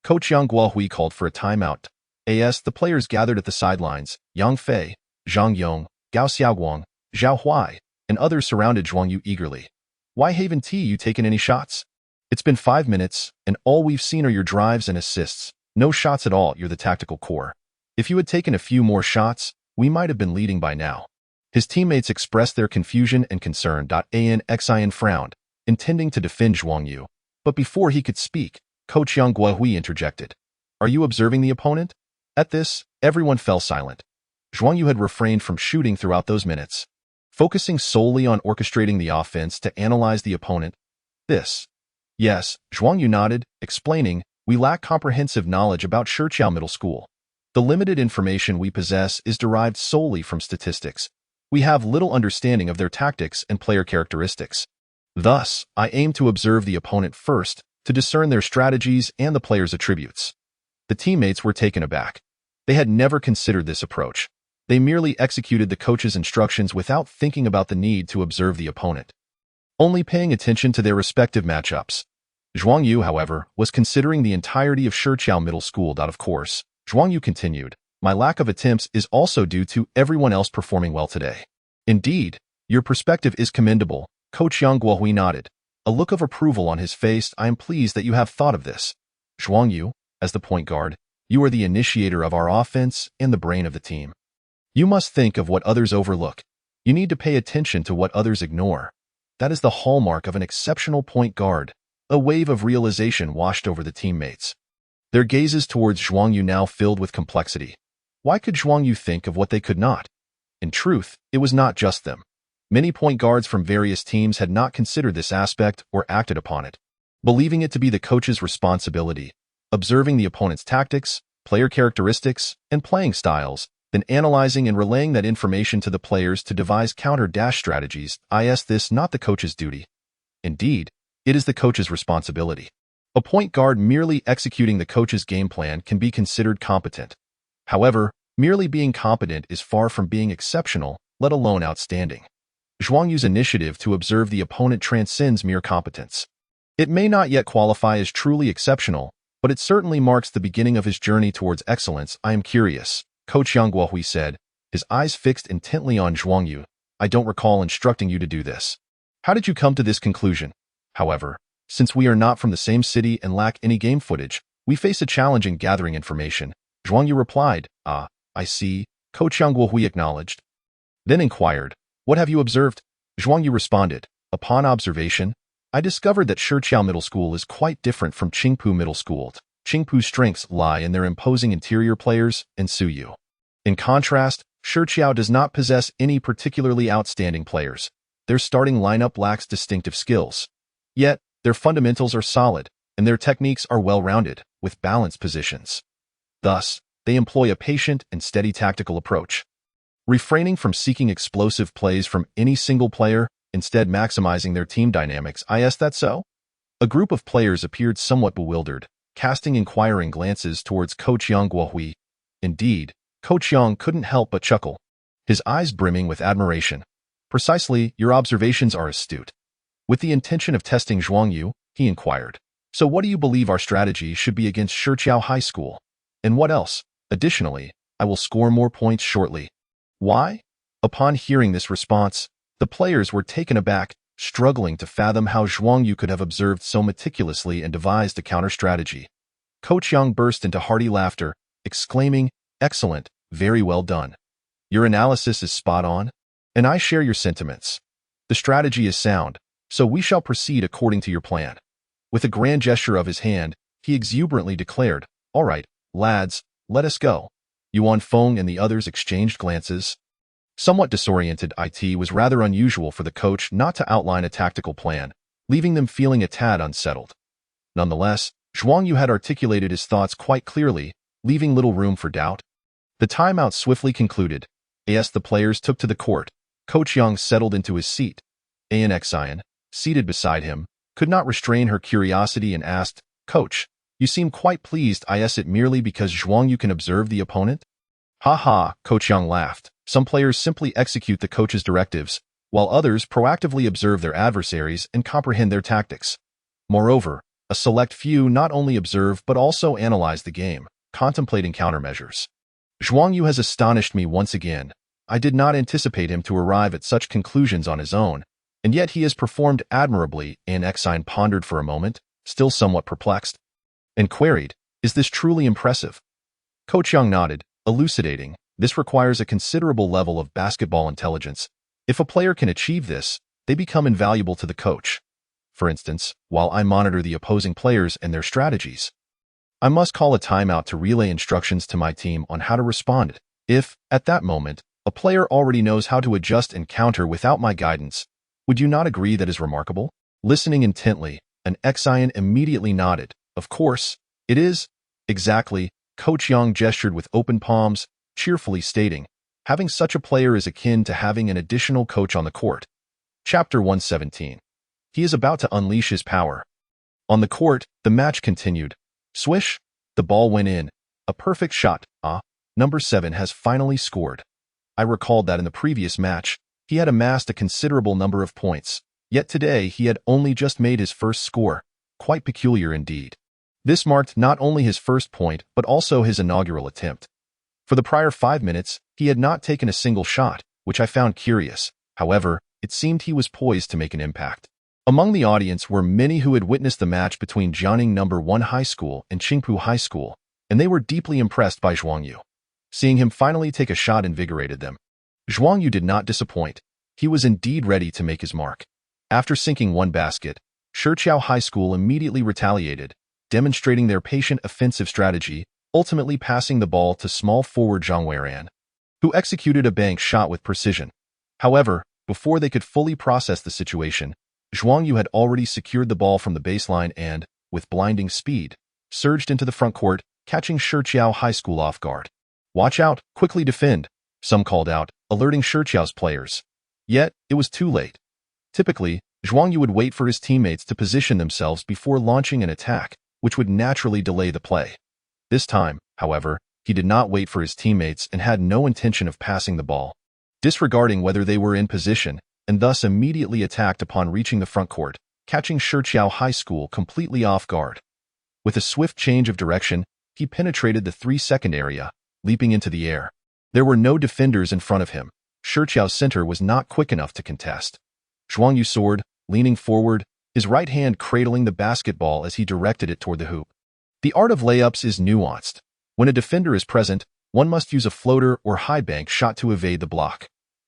Coach Yang Guohui called for a timeout. The players gathered at the sidelines. Yang Fei, Zhang Yong, Gao Xiaoguang, Zhao Huai, and others surrounded Zhuang Yu eagerly. Why haven't you taken any shots? It's been 5 minutes, and all we've seen are your drives and assists. No shots at all. You're the tactical core. If you had taken a few more shots, we might have been leading by now. His teammates expressed their confusion and concern. Xin frowned, intending to defend Zhuang Yu. But before he could speak, Coach Yang Guohui interjected. Are you observing the opponent? At this, everyone fell silent. Zhuang Yu had refrained from shooting throughout those minutes, focusing solely on orchestrating the offense to analyze the opponent. Yes, Zhuang Yu nodded, explaining, we lack comprehensive knowledge about Shiqiao Middle School. The limited information we possess is derived solely from statistics. We have little understanding of their tactics and player characteristics. Thus, I aim to observe the opponent first, to discern their strategies and the player's attributes. The teammates were taken aback. They had never considered this approach. They merely executed the coach's instructions without thinking about the need to observe the opponent, only paying attention to their respective matchups. Zhuang Yu, however, was considering the entirety of Shiqiao Middle School. Of course, Zhuang Yu continued, my lack of attempts is also due to everyone else performing well today. Indeed, your perspective is commendable. Coach Yang Guohui nodded, a look of approval on his face. I am pleased that you have thought of this. Zhuang Yu, as the point guard, you are the initiator of our offense and the brain of the team. You must think of what others overlook. You need to pay attention to what others ignore. That is the hallmark of an exceptional point guard. A wave of realization washed over the teammates. Their gazes towards Zhuang Yu now filled with complexity. Why could Zhuang Yu think of what they could not? In truth, it was not just them. Many point guards from various teams had not considered this aspect or acted upon it, believing it to be the coach's responsibility, observing the opponent's tactics, player characteristics, and playing styles, then analyzing and relaying that information to the players to devise counter-strategies. This not the coach's duty. Indeed, it is the coach's responsibility. A point guard merely executing the coach's game plan can be considered competent. However, merely being competent is far from being exceptional, let alone outstanding. Zhuang Yu's initiative to observe the opponent transcends mere competence. It may not yet qualify as truly exceptional, but it certainly marks the beginning of his journey towards excellence. I am curious, Coach Yang Guohui said, his eyes fixed intently on Zhuang Yu. I don't recall instructing you to do this. How did you come to this conclusion? However, since we are not from the same city and lack any game footage, we face a challenge in gathering information. Zhuang Yu replied, I see, Coach Yang Guohui acknowledged. Then inquired, what have you observed? Zhuang Yu responded, upon observation, I discovered that Shiqiao Middle School is quite different from Qingpu Middle School. Qingpu's strengths lie in their imposing interior players and Suyu. In contrast, Shiqiao does not possess any particularly outstanding players. Their starting lineup lacks distinctive skills. Yet, their fundamentals are solid. and their techniques are well-rounded, with balanced positions. Thus, they employ a patient and steady tactical approach, refraining from seeking explosive plays from any single player, instead maximizing their team dynamics. Is that so? A group of players appeared somewhat bewildered, casting inquiring glances towards Coach Yang Guohui. Indeed, Coach Yang couldn't help but chuckle, his eyes brimming with admiration. Precisely, your observations are astute. With the intention of testing Zhuang Yu, he inquired. So what do you believe our strategy should be against Shichiao High School? And what else? Additionally, I will score more points shortly. Why? Upon hearing this response, the players were taken aback, struggling to fathom how Zhuang Yu could have observed so meticulously and devised a counter-strategy. Coach Yang burst into hearty laughter, exclaiming, "Excellent, very well done. Your analysis is spot on, and I share your sentiments. The strategy is sound, so we shall proceed according to your plan." With a grand gesture of his hand, he exuberantly declared, "All right, lads, let us go." Yuan Feng and the others exchanged glances. Somewhat disoriented, it was rather unusual for the coach not to outline a tactical plan, leaving them feeling a tad unsettled. Nonetheless, Zhuang Yu had articulated his thoughts quite clearly, leaving little room for doubt. The timeout swiftly concluded. As the players took to the court, Coach Yang settled into his seat. Xian, seated beside him, could not restrain her curiosity and asked, "Coach, you seem quite pleased. Is it merely because Zhuang Yu can observe the opponent?" "Ha ha," Coach Yang laughed. "Some players simply execute the coach's directives, while others proactively observe their adversaries and comprehend their tactics. Moreover, a select few not only observe but also analyze the game, contemplating countermeasures. Zhuang Yu has astonished me once again. I did not anticipate him to arrive at such conclusions on his own, and yet he has performed admirably." Xian pondered for a moment, still somewhat perplexed, and queried, "Is this truly impressive?" Coach Yang nodded, elucidating, "This requires a considerable level of basketball intelligence. If a player can achieve this, they become invaluable to the coach. For instance, while I monitor the opposing players and their strategies, I must call a timeout to relay instructions to my team on how to respond. If, at that moment, a player already knows how to adjust and counter without my guidance, would you not agree that is remarkable?" Listening intently, Xian immediately nodded. "Of course, it is." "Exactly," Coach Yang gestured with open palms, cheerfully stating, "Having such a player is akin to having an additional coach on the court." Chapter 117. He is about to unleash his power. On the court, the match continued. Swish! The ball went in. A perfect shot. Number 7 has finally scored. I recalled that in the previous match, he had amassed a considerable number of points, yet today he had only just made his first score. Quite peculiar indeed. This marked not only his first point but also his inaugural attempt. For the prior 5 minutes, he had not taken a single shot, which I found curious. However, it seemed he was poised to make an impact. Among the audience were many who had witnessed the match between Jianing No. 1 High School and Qingpu High School, and they were deeply impressed by Zhuang Yu. Seeing him finally take a shot invigorated them. Zhuang Yu did not disappoint. He was indeed ready to make his mark. After sinking one basket, Shichiao High School immediately retaliated, demonstrating their patient offensive strategy, ultimately passing the ball to small forward Zhang Weiran, who executed a bank shot with precision. However, before they could fully process the situation, Zhuang Yu had already secured the ball from the baseline and, with blinding speed, surged into the front court, catching Shichiao High School off guard. "Watch out, quickly defend," some called out, alerting Shichiao's players. Yet, it was too late. Typically, Zhuang Yu would wait for his teammates to position themselves before launching an attack, which would naturally delay the play. This time, however, he did not wait for his teammates and had no intention of passing the ball. Disregarding whether they were in position, and thus immediately attacked upon reaching the front court, catching Shichiao High School completely off guard. With a swift change of direction, he penetrated the 3-second area, leaping into the air. There were no defenders in front of him. Shichiao's center was not quick enough to contest. Zhuang Yu soared, leaning forward, his right hand cradling the basketball as he directed it toward the hoop. The art of layups is nuanced. When a defender is present, one must use a floater or high bank shot to evade the block.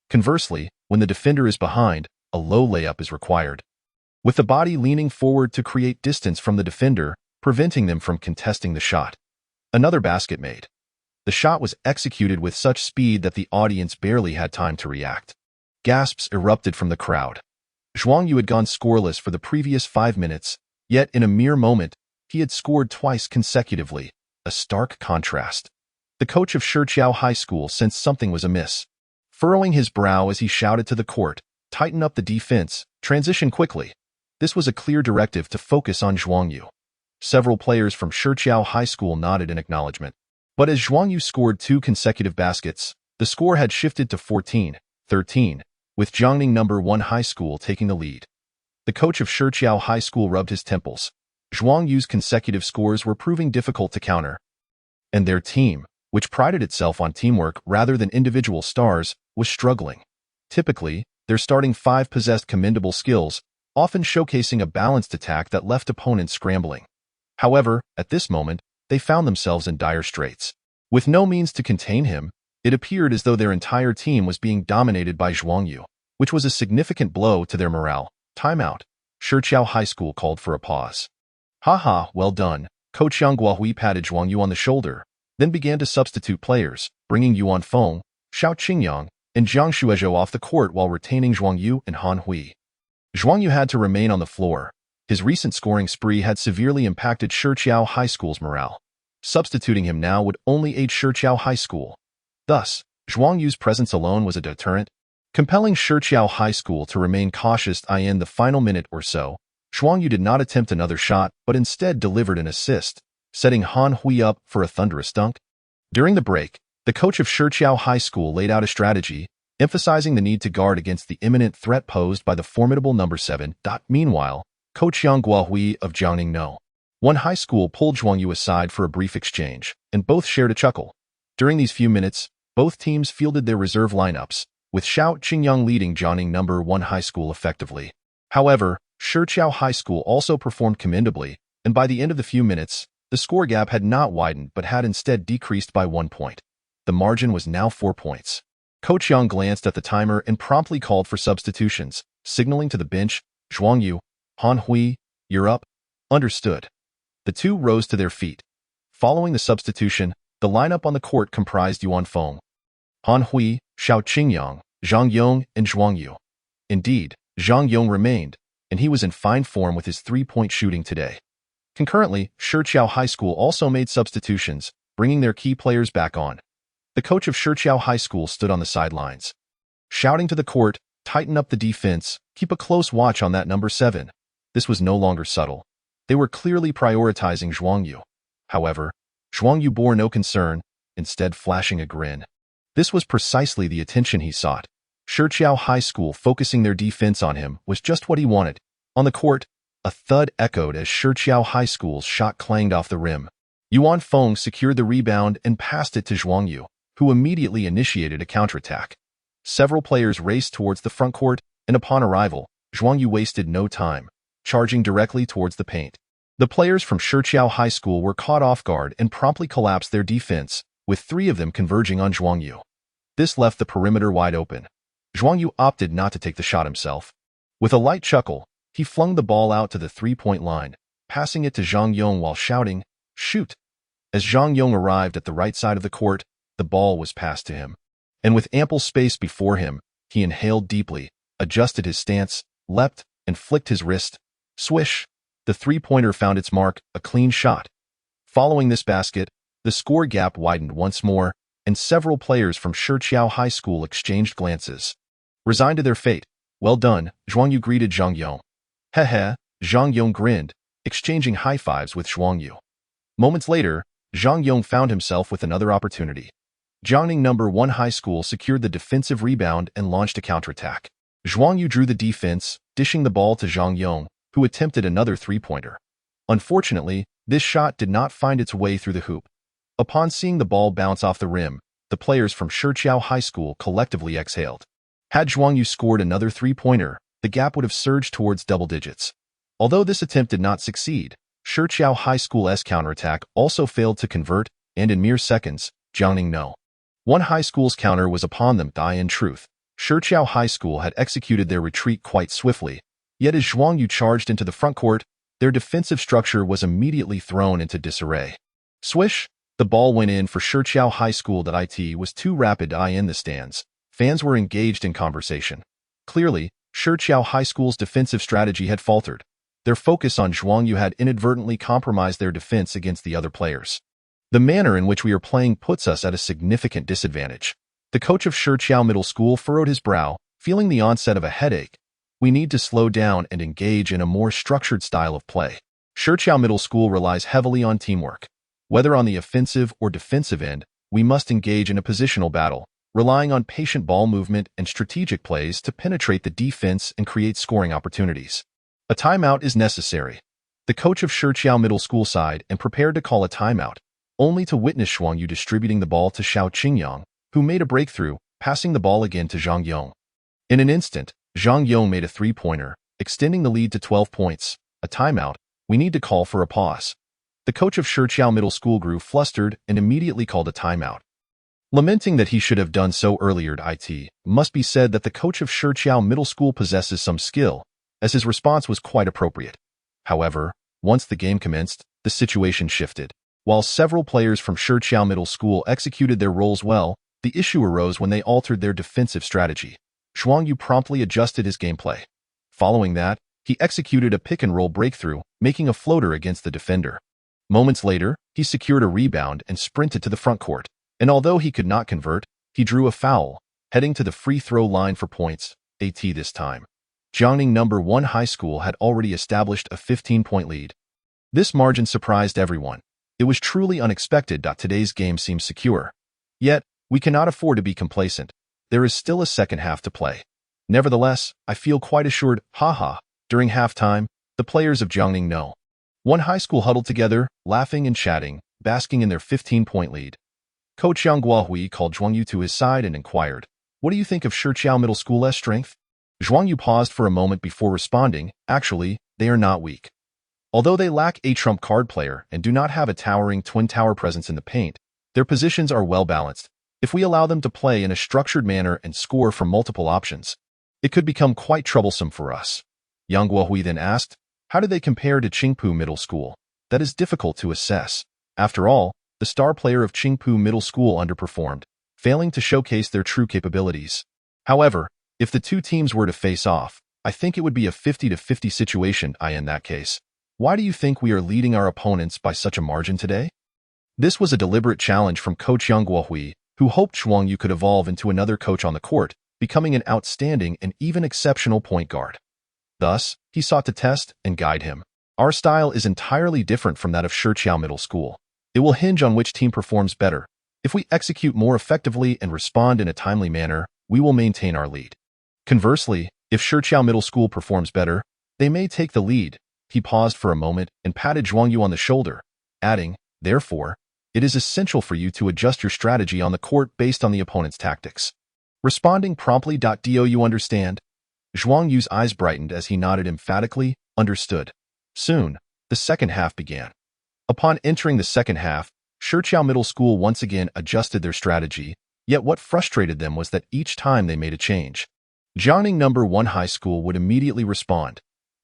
Conversely, when the defender is behind, a low layup is required, with the body leaning forward to create distance from the defender, preventing them from contesting the shot. Another basket made. The shot was executed with such speed that the audience barely had time to react. Gasps erupted from the crowd. Zhuang Yu had gone scoreless for the previous 5 minutes, yet in a mere moment, he had scored twice consecutively, a stark contrast. The coach of Shichiao High School sensed something was amiss. Furrowing his brow as he shouted to the court, "Tighten up the defense, transition quickly." This was a clear directive to focus on Zhuang Yu. Several players from Shichiao High School nodded in acknowledgement. But as Zhuang Yu scored 2 consecutive baskets, the score had shifted to 14-13, with Jiangning No. 1 High School taking the lead. The coach of Shichiao High School rubbed his temples. Zhuang Yu's consecutive scores were proving difficult to counter. And their team, which prided itself on teamwork rather than individual stars, was struggling. Typically, their starting 5 possessed commendable skills, often showcasing a balanced attack that left opponents scrambling. However, at this moment, they found themselves in dire straits. With no means to contain him, it appeared as though their entire team was being dominated by Zhuang Yu, which was a significant blow to their morale. Timeout. Shichiao High School called for a pause. "Haha, well done." Coach Yang Guohui patted Zhuang Yu on the shoulder, then began to substitute players, bringing Yuan Feng, Xiao Qingyang, and Jiang Shuezhou off the court while retaining Zhuang Yu and Han Hui. Zhuang Yu had to remain on the floor. His recent scoring spree had severely impacted Shichiao High School's morale. Substituting him now would only aid Shichiao High School. Thus, Zhuang Yu's presence alone was a deterrent, compelling Shichiao High School to remain cautious. In the final minute or so, Zhuang Yu did not attempt another shot but instead delivered an assist, setting Han Hui up for a thunderous dunk. During the break, the coach of Shichiao High School laid out a strategy, emphasizing the need to guard against the imminent threat posed by the formidable number 7. Meanwhile, Coach Yang Guohui of Jiangning No. 1 High School pulled Zhuang Yu aside for a brief exchange, and both shared a chuckle. During these few minutes, both teams fielded their reserve lineups, with Xiao Qingyang leading Jiangning No. 1 High School effectively. However, Shichiao High School also performed commendably, and by the end of the few minutes, the score gap had not widened but had instead decreased by 1 point. The margin was now 4 points. Coach Yang glanced at the timer and promptly called for substitutions, signaling to the bench, "Zhuang Yu, Han Hui, you're up." Understood. The two rose to their feet. Following the substitution, the lineup on the court comprised Yuan Feng, Han Hui, Xiao Qingyang, Zhang Yong, and Zhuang Yu. Indeed, Zhang Yong remained, and he was in fine form with his 3-point shooting today. Concurrently, Shichiao High School also made substitutions, bringing their key players back on. The coach of Shichiao High School stood on the sidelines, shouting to the court, "Tighten up the defense, keep a close watch on that number 7. This was no longer subtle. They were clearly prioritizing Zhuang Yu. However, Zhuang Yu bore no concern, instead flashing a grin. This was precisely the attention he sought. Shichiao High School focusing their defense on him was just what he wanted. On the court, a thud echoed as Shichiao High School's shot clanged off the rim. Yuan Feng secured the rebound and passed it to Zhuang Yu, who immediately initiated a counterattack. Several players raced towards the front court, and upon arrival, Zhuang Yu wasted no time, charging directly towards the paint. The players from Shichiao High School were caught off guard and promptly collapsed their defense, with 3 of them converging on Zhuang Yu. This left the perimeter wide open. Zhuang Yu opted not to take the shot himself. With a light chuckle, he flung the ball out to the 3-point line, passing it to Zhang Yong while shouting, "Shoot!" As Zhang Yong arrived at the right side of the court, the ball was passed to him. And with ample space before him, he inhaled deeply, adjusted his stance, leapt, and flicked his wrist. Swish! The 3-pointer found its mark, a clean shot. Following this basket, the score gap widened once more, and several players from Shichiao High School exchanged glances. Resigned to their fate, "Well done," Zhuang Yu greeted Zhang Yong. "Heh." Zhang Yong grinned, exchanging high-fives with Zhuang Yu. Moments later, Zhang Yong found himself with another opportunity. Jiangning No. 1 High School secured the defensive rebound and launched a counterattack. Zhuang Yu drew the defense, dishing the ball to Zhang Yong, who attempted another 3-pointer. Unfortunately, this shot did not find its way through the hoop. Upon seeing the ball bounce off the rim, the players from Shichiao High School collectively exhaled. Had Zhuang Yu scored another 3-pointer, the gap would have surged towards double digits. Although this attempt did not succeed, Shichiao High School's counterattack also failed to convert, and in mere seconds, Jiangning No. 1 High School's counter was upon them. In truth, Shichiao High School had executed their retreat quite swiftly, yet as Zhuang Yu charged into the front court, their defensive structure was immediately thrown into disarray. Swish! The ball went in for Shichiao High School. It was too rapid. In the stands, fans were engaged in conversation. Clearly, Shichiao High School's defensive strategy had faltered. Their focus on Zhuang Yu had inadvertently compromised their defense against the other players. The manner in which we are playing puts us at a significant disadvantage. The coach of Shiqiao Middle School furrowed his brow, feeling the onset of a headache. We need to slow down and engage in a more structured style of play. Shiqiao Middle School relies heavily on teamwork. Whether on the offensive or defensive end, we must engage in a positional battle, relying on patient ball movement and strategic plays to penetrate the defense and create scoring opportunities. A timeout is necessary. The coach of Shiqiao Middle School sighed and prepared to call a timeout, only to witness Zhuang Yu distributing the ball to Xiao Qingyang, who made a breakthrough, passing the ball again to Zhang Yong. In an instant, Zhang Yong made a three-pointer, extending the lead to 12 points. A timeout. We need to call for a pause. The coach of Shiqiao Middle School grew flustered and immediately called a timeout. Lamenting that he should have done so earlier, it must be said that the coach of Shiqiao Middle School possesses some skill, as his response was quite appropriate. However, once the game commenced, the situation shifted. While several players from Shiqiao Middle School executed their roles well, the issue arose when they altered their defensive strategy. Zhuang Yu promptly adjusted his gameplay. Following that, he executed a pick-and-roll breakthrough, making a floater against the defender. Moments later, he secured a rebound and sprinted to the front court. And although he could not convert, he drew a foul, heading to the free throw line for points, this time. Jiangning No. 1 High School had already established a 15-point lead. This margin surprised everyone. It was truly unexpected that today's game seemed secure. Yet, we cannot afford to be complacent. There is still a second half to play. Nevertheless, I feel quite assured, haha. During halftime, the players of Jiangning No. 1 High School huddled together, laughing and chatting, basking in their 15-point lead. Coach Yang Guohui called Zhuang Yu to his side and inquired, "What do you think of Shiqiao Middle School's strength?" Zhuang Yu paused for a moment before responding, "Actually, they are not weak. Although they lack a trump card player and do not have a towering twin tower presence in the paint, their positions are well balanced. If we allow them to play in a structured manner and score from multiple options, it could become quite troublesome for us." Yang Guohui then asked, "How do they compare to Qingpu Middle School?" "That is difficult to assess. After all, the star player of Qingpu Middle School underperformed, failing to showcase their true capabilities. However, if the two teams were to face off, I think it would be a 50-50 situation in that case. Why do you think we are leading our opponents by such a margin today?" This was a deliberate challenge from Coach Yang Guohui, who hoped Zhuang Yu could evolve into another coach on the court, becoming an outstanding and even exceptional point guard. Thus, he sought to test and guide him. "Our style is entirely different from that of Shiqiao Middle School. It will hinge on which team performs better. If we execute more effectively and respond in a timely manner, we will maintain our lead. Conversely, if Shiqiao Middle School performs better, they may take the lead." He paused for a moment and patted Zhuang Yu on the shoulder, adding, "Therefore, it is essential for you to adjust your strategy on the court based on the opponent's tactics." Responding promptly, "Do you understand?" Zhuang Yu's eyes brightened as he nodded emphatically, "Understood." Soon, the second half began. Upon entering the second half, Shiqiao Middle School once again adjusted their strategy, yet what frustrated them was that each time they made a change, Jiangning No. 1 High School would immediately respond.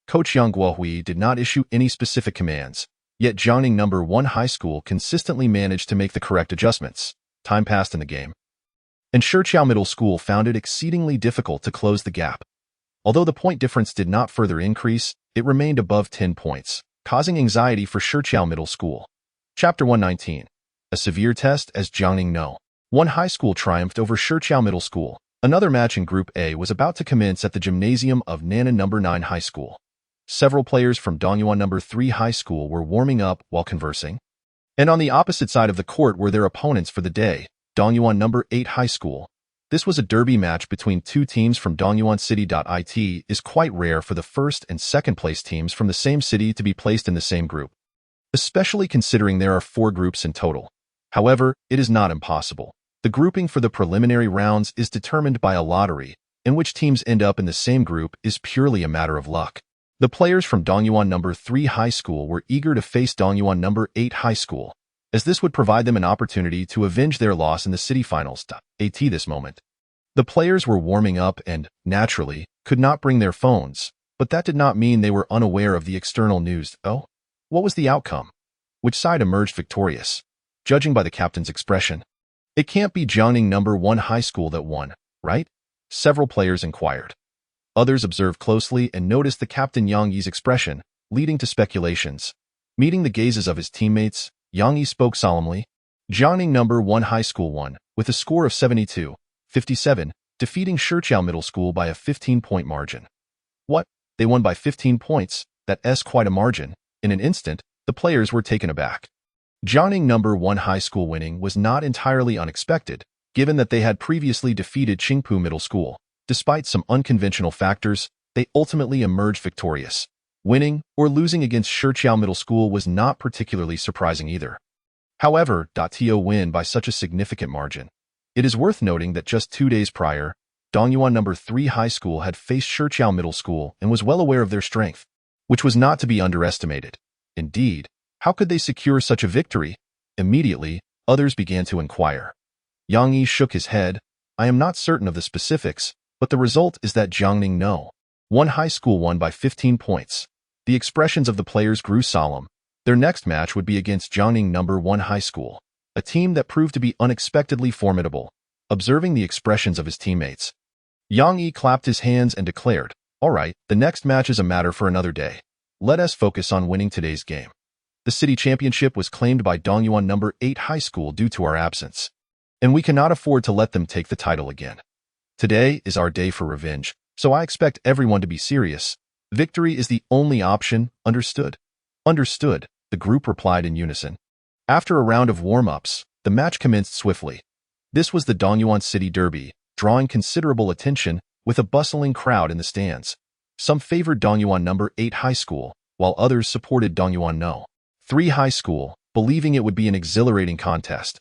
Coach Yang Guohui did not issue any specific commands, yet Jiangning No. 1 High School consistently managed to make the correct adjustments. Time passed in the game, and Shiqiao Middle School found it exceedingly difficult to close the gap. Although the point difference did not further increase, it remained above 10 points, causing anxiety for Shiqiao Middle School. Chapter 119. A severe test as Jiangning No. 1 High School triumphed over Shiqiao Middle School. Another match in Group A was about to commence at the gymnasium of Nan'an No. 9 High School. Several players from Dongyuan No. 3 High School were warming up while conversing. And on the opposite side of the court were their opponents for the day, Dongyuan No. 8 High School. This was a derby match between two teams from Dongyuan City. It is quite rare for the first and second place teams from the same city to be placed in the same group, especially considering there are 4 groups in total. However, it is not impossible. The grouping for the preliminary rounds is determined by a lottery, in which teams end up in the same group is purely a matter of luck. The players from Dongyuan No. 3 High School were eager to face Dongyuan No. 8 High School, as this would provide them an opportunity to avenge their loss in the city finals. At this moment, the players were warming up and, naturally, could not bring their phones, but that did not mean they were unaware of the external news. Oh, what was the outcome? Which side emerged victorious? Judging by the captain's expression, it can't be Jiangning No. 1 High School that won, right? Several players inquired. Others observed closely and noticed the Captain Yang Yi's expression, leading to speculations. Meeting the gazes of his teammates, Yang Yi spoke solemnly. Jiangning number 1 High School won, with a score of 72-57, defeating Shichiao Middle School by a 15-point margin. What? They won by 15 points? That's quite a margin. In an instant, the players were taken aback. Jiangning number 1 High School winning was not entirely unexpected, given that they had previously defeated Qingpu Middle School. Despite some unconventional factors, they ultimately emerged victorious. Winning or losing against Shichiao Middle School was not particularly surprising either. However, to win by such a significant margin. It is worth noting that just 2 days prior, Dongyuan number 3 High School had faced Shichiao Middle School and was well aware of their strength, which was not to be underestimated. Indeed, how could they secure such a victory? Immediately, others began to inquire. Yang Yi shook his head. I am not certain of the specifics, but the result is that Jiangning No. 1 High School won by 15 points. The expressions of the players grew solemn. Their next match would be against Jiangning number 1 High School, a team that proved to be unexpectedly formidable. Observing the expressions of his teammates, Yang Yi clapped his hands and declared, "All right, the next match is a matter for another day. Let us focus on winning today's game." The city championship was claimed by Dongyuan number 8 High School due to our absence, and we cannot afford to let them take the title again. Today is our day for revenge, so I expect everyone to be serious. Victory is the only option, understood? Understood, the group replied in unison. After a round of warm-ups, the match commenced swiftly. This was the Dongyuan City Derby, drawing considerable attention with a bustling crowd in the stands. Some favored Dongyuan number 8 High School, while others supported Dongyuan No. 3 High School, believing it would be an exhilarating contest.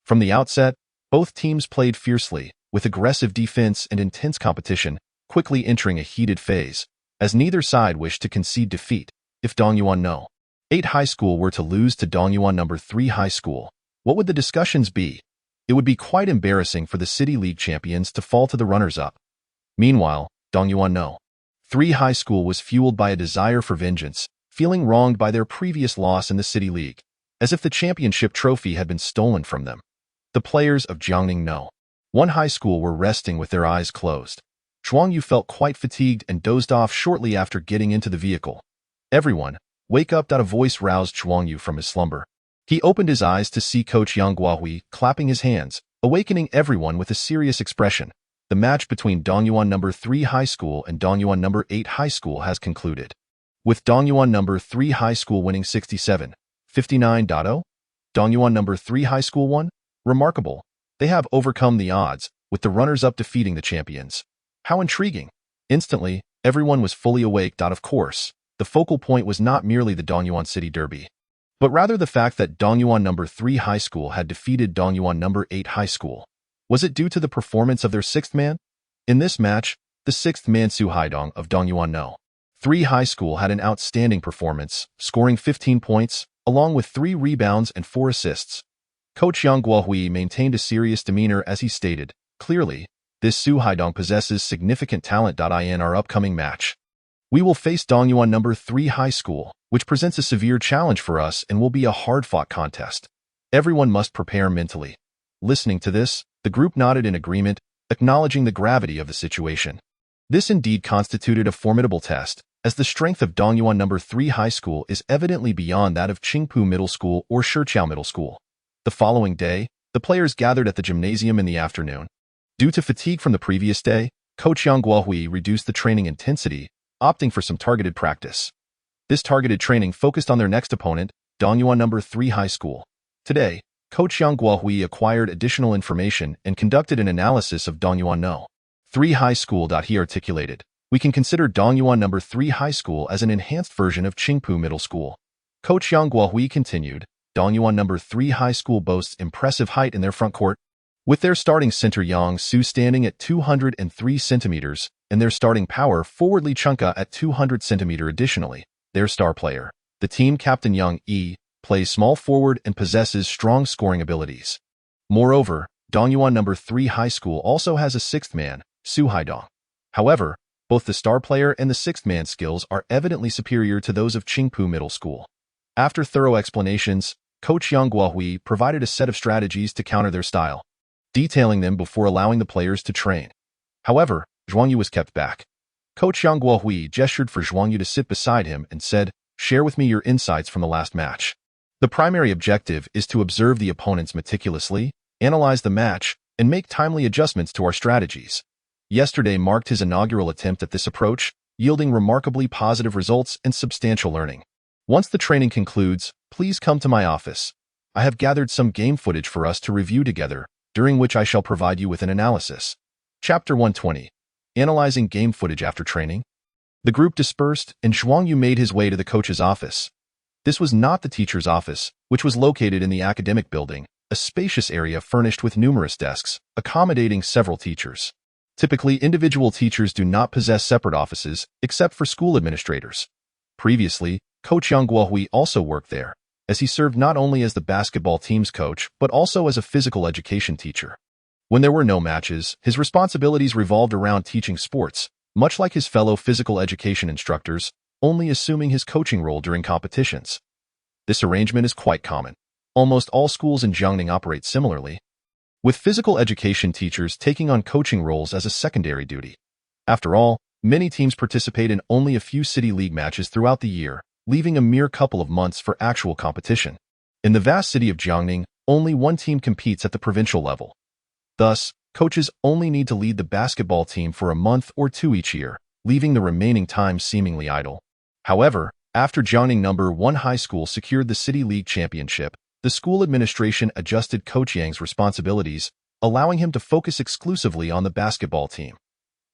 From the outset, both teams played fiercely, with aggressive defense and intense competition, quickly entering a heated phase, as neither side wished to concede defeat. If Dongyuan No. 8 High School were to lose to Dongyuan number 3 High School, what would the discussions be? It would be quite embarrassing for the City League champions to fall to the runners-up. Meanwhile, Dongyuan No. 3 High School was fueled by a desire for vengeance, feeling wronged by their previous loss in the City League, as if the championship trophy had been stolen from them. The players of Jiangning No. 1 High School were resting with their eyes closed. Zhuang Yu felt quite fatigued and dozed off shortly after getting into the vehicle. Everyone, wake up! A voice roused Zhuang Yu from his slumber. He opened his eyes to see Coach Yang Guohui clapping his hands, awakening everyone with a serious expression. The match between Dongyuan number 3 High School and Dongyuan number 8 High School has concluded, with Dongyuan number 3 High School winning 67-59. Dongyuan number 3 High School won? Remarkable. They have overcome the odds, with the runners-up defeating the champions. How intriguing. Instantly, everyone was fully awake. Of course, the focal point was not merely the Dongyuan City Derby, but rather the fact that Dongyuan number 3 High School had defeated Dongyuan number 8 High School. Was it due to the performance of their sixth man? In this match, the sixth man Su Haidong of Dongyuan No. 3 High School had an outstanding performance, scoring 15 points, along with 3 rebounds and 4 assists. Coach Yang Guohui maintained a serious demeanor as he stated, "Clearly, this Su Haidong possesses significant talent. In our upcoming match, we will face Dongyuan number 3 High School, which presents a severe challenge for us and will be a hard-fought contest. Everyone must prepare mentally." Listening to this, the group nodded in agreement, acknowledging the gravity of the situation. This indeed constituted a formidable test, as the strength of Dongyuan number 3 High School is evidently beyond that of Qingpu Middle School or Shichiao Middle School. The following day, the players gathered at the gymnasium in the afternoon. Due to fatigue from the previous day, Coach Yang Guohui reduced the training intensity, opting for some targeted practice. This targeted training focused on their next opponent, Dongyuan number 3 High School. Today, Coach Yang Guohui acquired additional information and conducted an analysis of Dongyuan No. 3 High School. He articulated, "We can consider Dongyuan number 3 High School as an enhanced version of Qingpu Middle School." Coach Yang Guohui continued, "Dongyuan number 3 High School boasts impressive height in their front court, with their starting center Yang Su standing at 203 centimeters and their starting power forward Li Chunka at 200 centimeters. Additionally, their star player, the team captain Yang Yi, plays small forward and possesses strong scoring abilities. Moreover, Dongyuan number 3 High School also has a sixth man, Su Haidong. However, both the star player and the sixth man skills are evidently superior to those of Qingpu Middle School." After thorough explanations, Coach Yang Guohui provided a set of strategies to counter their style, detailing them before allowing the players to train. However, Zhuang Yu was kept back. Coach Yang Guohui gestured for Zhuang Yu to sit beside him and said, share with me your insights from the last match. The primary objective is to observe the opponents meticulously, analyze the match, and make timely adjustments to our strategies. Yesterday marked his inaugural attempt at this approach, yielding remarkably positive results and substantial learning. Once the training concludes, please come to my office. I have gathered some game footage for us to review together, during which I shall provide you with an analysis. Chapter 120. Analyzing game footage after training. The group dispersed, and Zhuang Yu made his way to the coach's office. This was not the teacher's office, which was located in the academic building, a spacious area furnished with numerous desks, accommodating several teachers. Typically, individual teachers do not possess separate offices, except for school administrators. Previously, Coach Yang Guohui also worked there, as he served not only as the basketball team's coach, but also as a physical education teacher. When there were no matches, his responsibilities revolved around teaching sports, much like his fellow physical education instructors, only assuming his coaching role during competitions. This arrangement is quite common. Almost all schools in Jiangning operate similarly, with physical education teachers taking on coaching roles as a secondary duty. After all, many teams participate in only a few city league matches throughout the year, leaving a mere couple of months for actual competition. In the vast city of Jiangning, only one team competes at the provincial level. Thus, coaches only need to lead the basketball team for a month or two each year, leaving the remaining time seemingly idle. However, after Jiangning No. 1 High School secured the City League Championship, the school administration adjusted Coach Yang's responsibilities, allowing him to focus exclusively on the basketball team.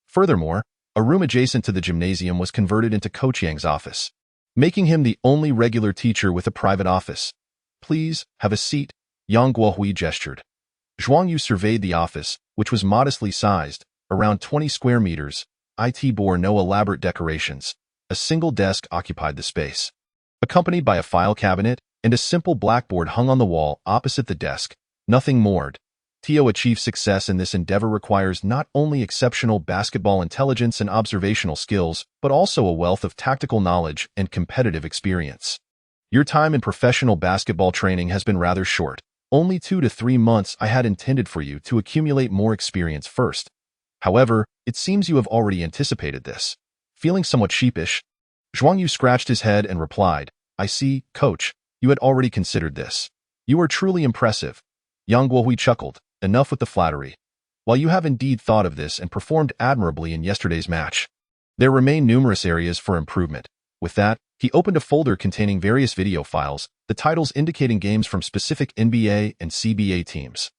Furthermore, a room adjacent to the gymnasium was converted into Coach Yang's office, making him the only regular teacher with a private office. Please, have a seat, Yang Guohui gestured. Zhuang Yu surveyed the office, which was modestly sized, around 20 square meters. It bore no elaborate decorations. A single desk occupied the space, accompanied by a file cabinet and a simple blackboard hung on the wall opposite the desk. Nothing more. To achieve success in this endeavor requires not only exceptional basketball intelligence and observational skills, but also a wealth of tactical knowledge and competitive experience. Your time in professional basketball training has been rather short. Only 2 to 3 months. I had intended for you to accumulate more experience first. However, it seems you have already anticipated this. Feeling somewhat sheepish, Zhuang Yu scratched his head and replied, I see, coach, you had already considered this. You are truly impressive. Yang Guohui chuckled. Enough with the flattery. While you have indeed thought of this and performed admirably in yesterday's match, there remain numerous areas for improvement. With that, he opened a folder containing various video files, the titles indicating games from specific NBA and CBA teams.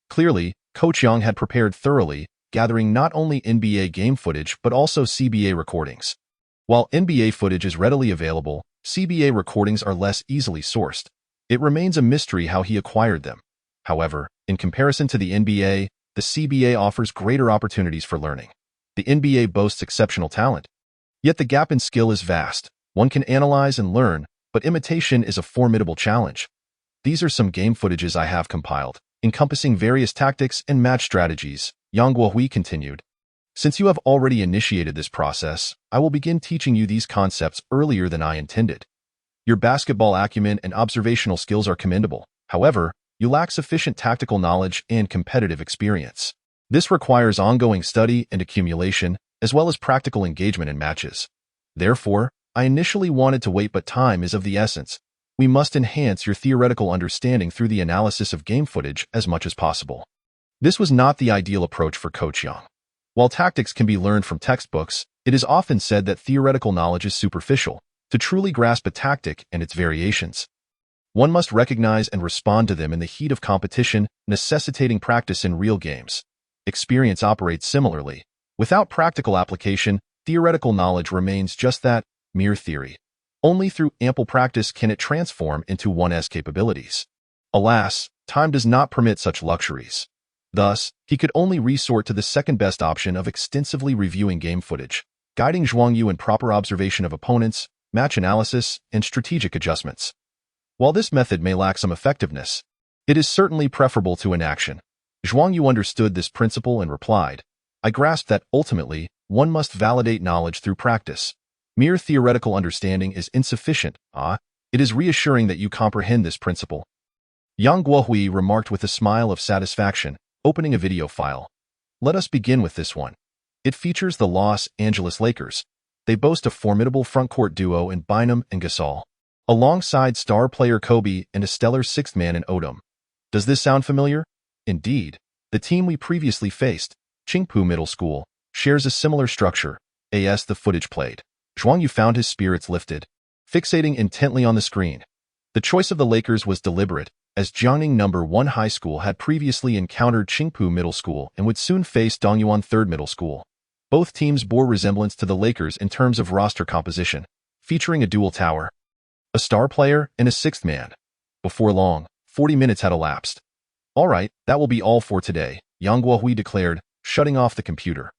Clearly, Coach Yang had prepared thoroughly, gathering not only NBA game footage but also CBA recordings. While NBA footage is readily available, CBA recordings are less easily sourced. It remains a mystery how he acquired them. However, in comparison to the NBA, the CBA offers greater opportunities for learning. The NBA boasts exceptional talent. Yet the gap in skill is vast. One can analyze and learn, but imitation is a formidable challenge. These are some game footages I have compiled, encompassing various tactics and match strategies, Yang Guohui continued. Since you have already initiated this process, I will begin teaching you these concepts earlier than I intended. Your basketball acumen and observational skills are commendable. However, you lack sufficient tactical knowledge and competitive experience. This requires ongoing study and accumulation, as well as practical engagement in matches. Therefore, I initially wanted to wait, but time is of the essence. We must enhance your theoretical understanding through the analysis of game footage as much as possible. This was not the ideal approach for Coach Yang. While tactics can be learned from textbooks, it is often said that theoretical knowledge is superficial. To truly grasp a tactic and its variations, one must recognize and respond to them in the heat of competition, necessitating practice in real games. Experience operates similarly. Without practical application, theoretical knowledge remains just that, mere theory. Only through ample practice can it transform into one's capabilities. Alas, time does not permit such luxuries. Thus, he could only resort to the second-best option of extensively reviewing game footage, guiding Zhuang Yu in proper observation of opponents, match analysis, and strategic adjustments. While this method may lack some effectiveness, it is certainly preferable to inaction. Zhuang Yu understood this principle and replied, I grasp that ultimately, one must validate knowledge through practice. Mere theoretical understanding is insufficient. It is reassuring that you comprehend this principle. Yang Guohui remarked with a smile of satisfaction, opening a video file. Let us begin with this one. It features the Los Angeles Lakers. they boast a formidable front-court duo in Bynum and Gasol, alongside star player Kobe and a stellar sixth man in Odom. Does this sound familiar? Indeed, the team we previously faced, Qingpu Middle School, shares a similar structure, as the footage played. Zhuang Yu found his spirits lifted, fixating intently on the screen. The choice of the Lakers was deliberate, as Jiangning No. 1 High School had previously encountered Qingpu Middle School and would soon face Dongyuan 3rd Middle School. Both teams bore resemblance to the Lakers in terms of roster composition, featuring a dual tower, a star player, and a sixth man. Before long, 40 minutes had elapsed. "All right, that will be all for today," Yang Guohui declared, shutting off the computer.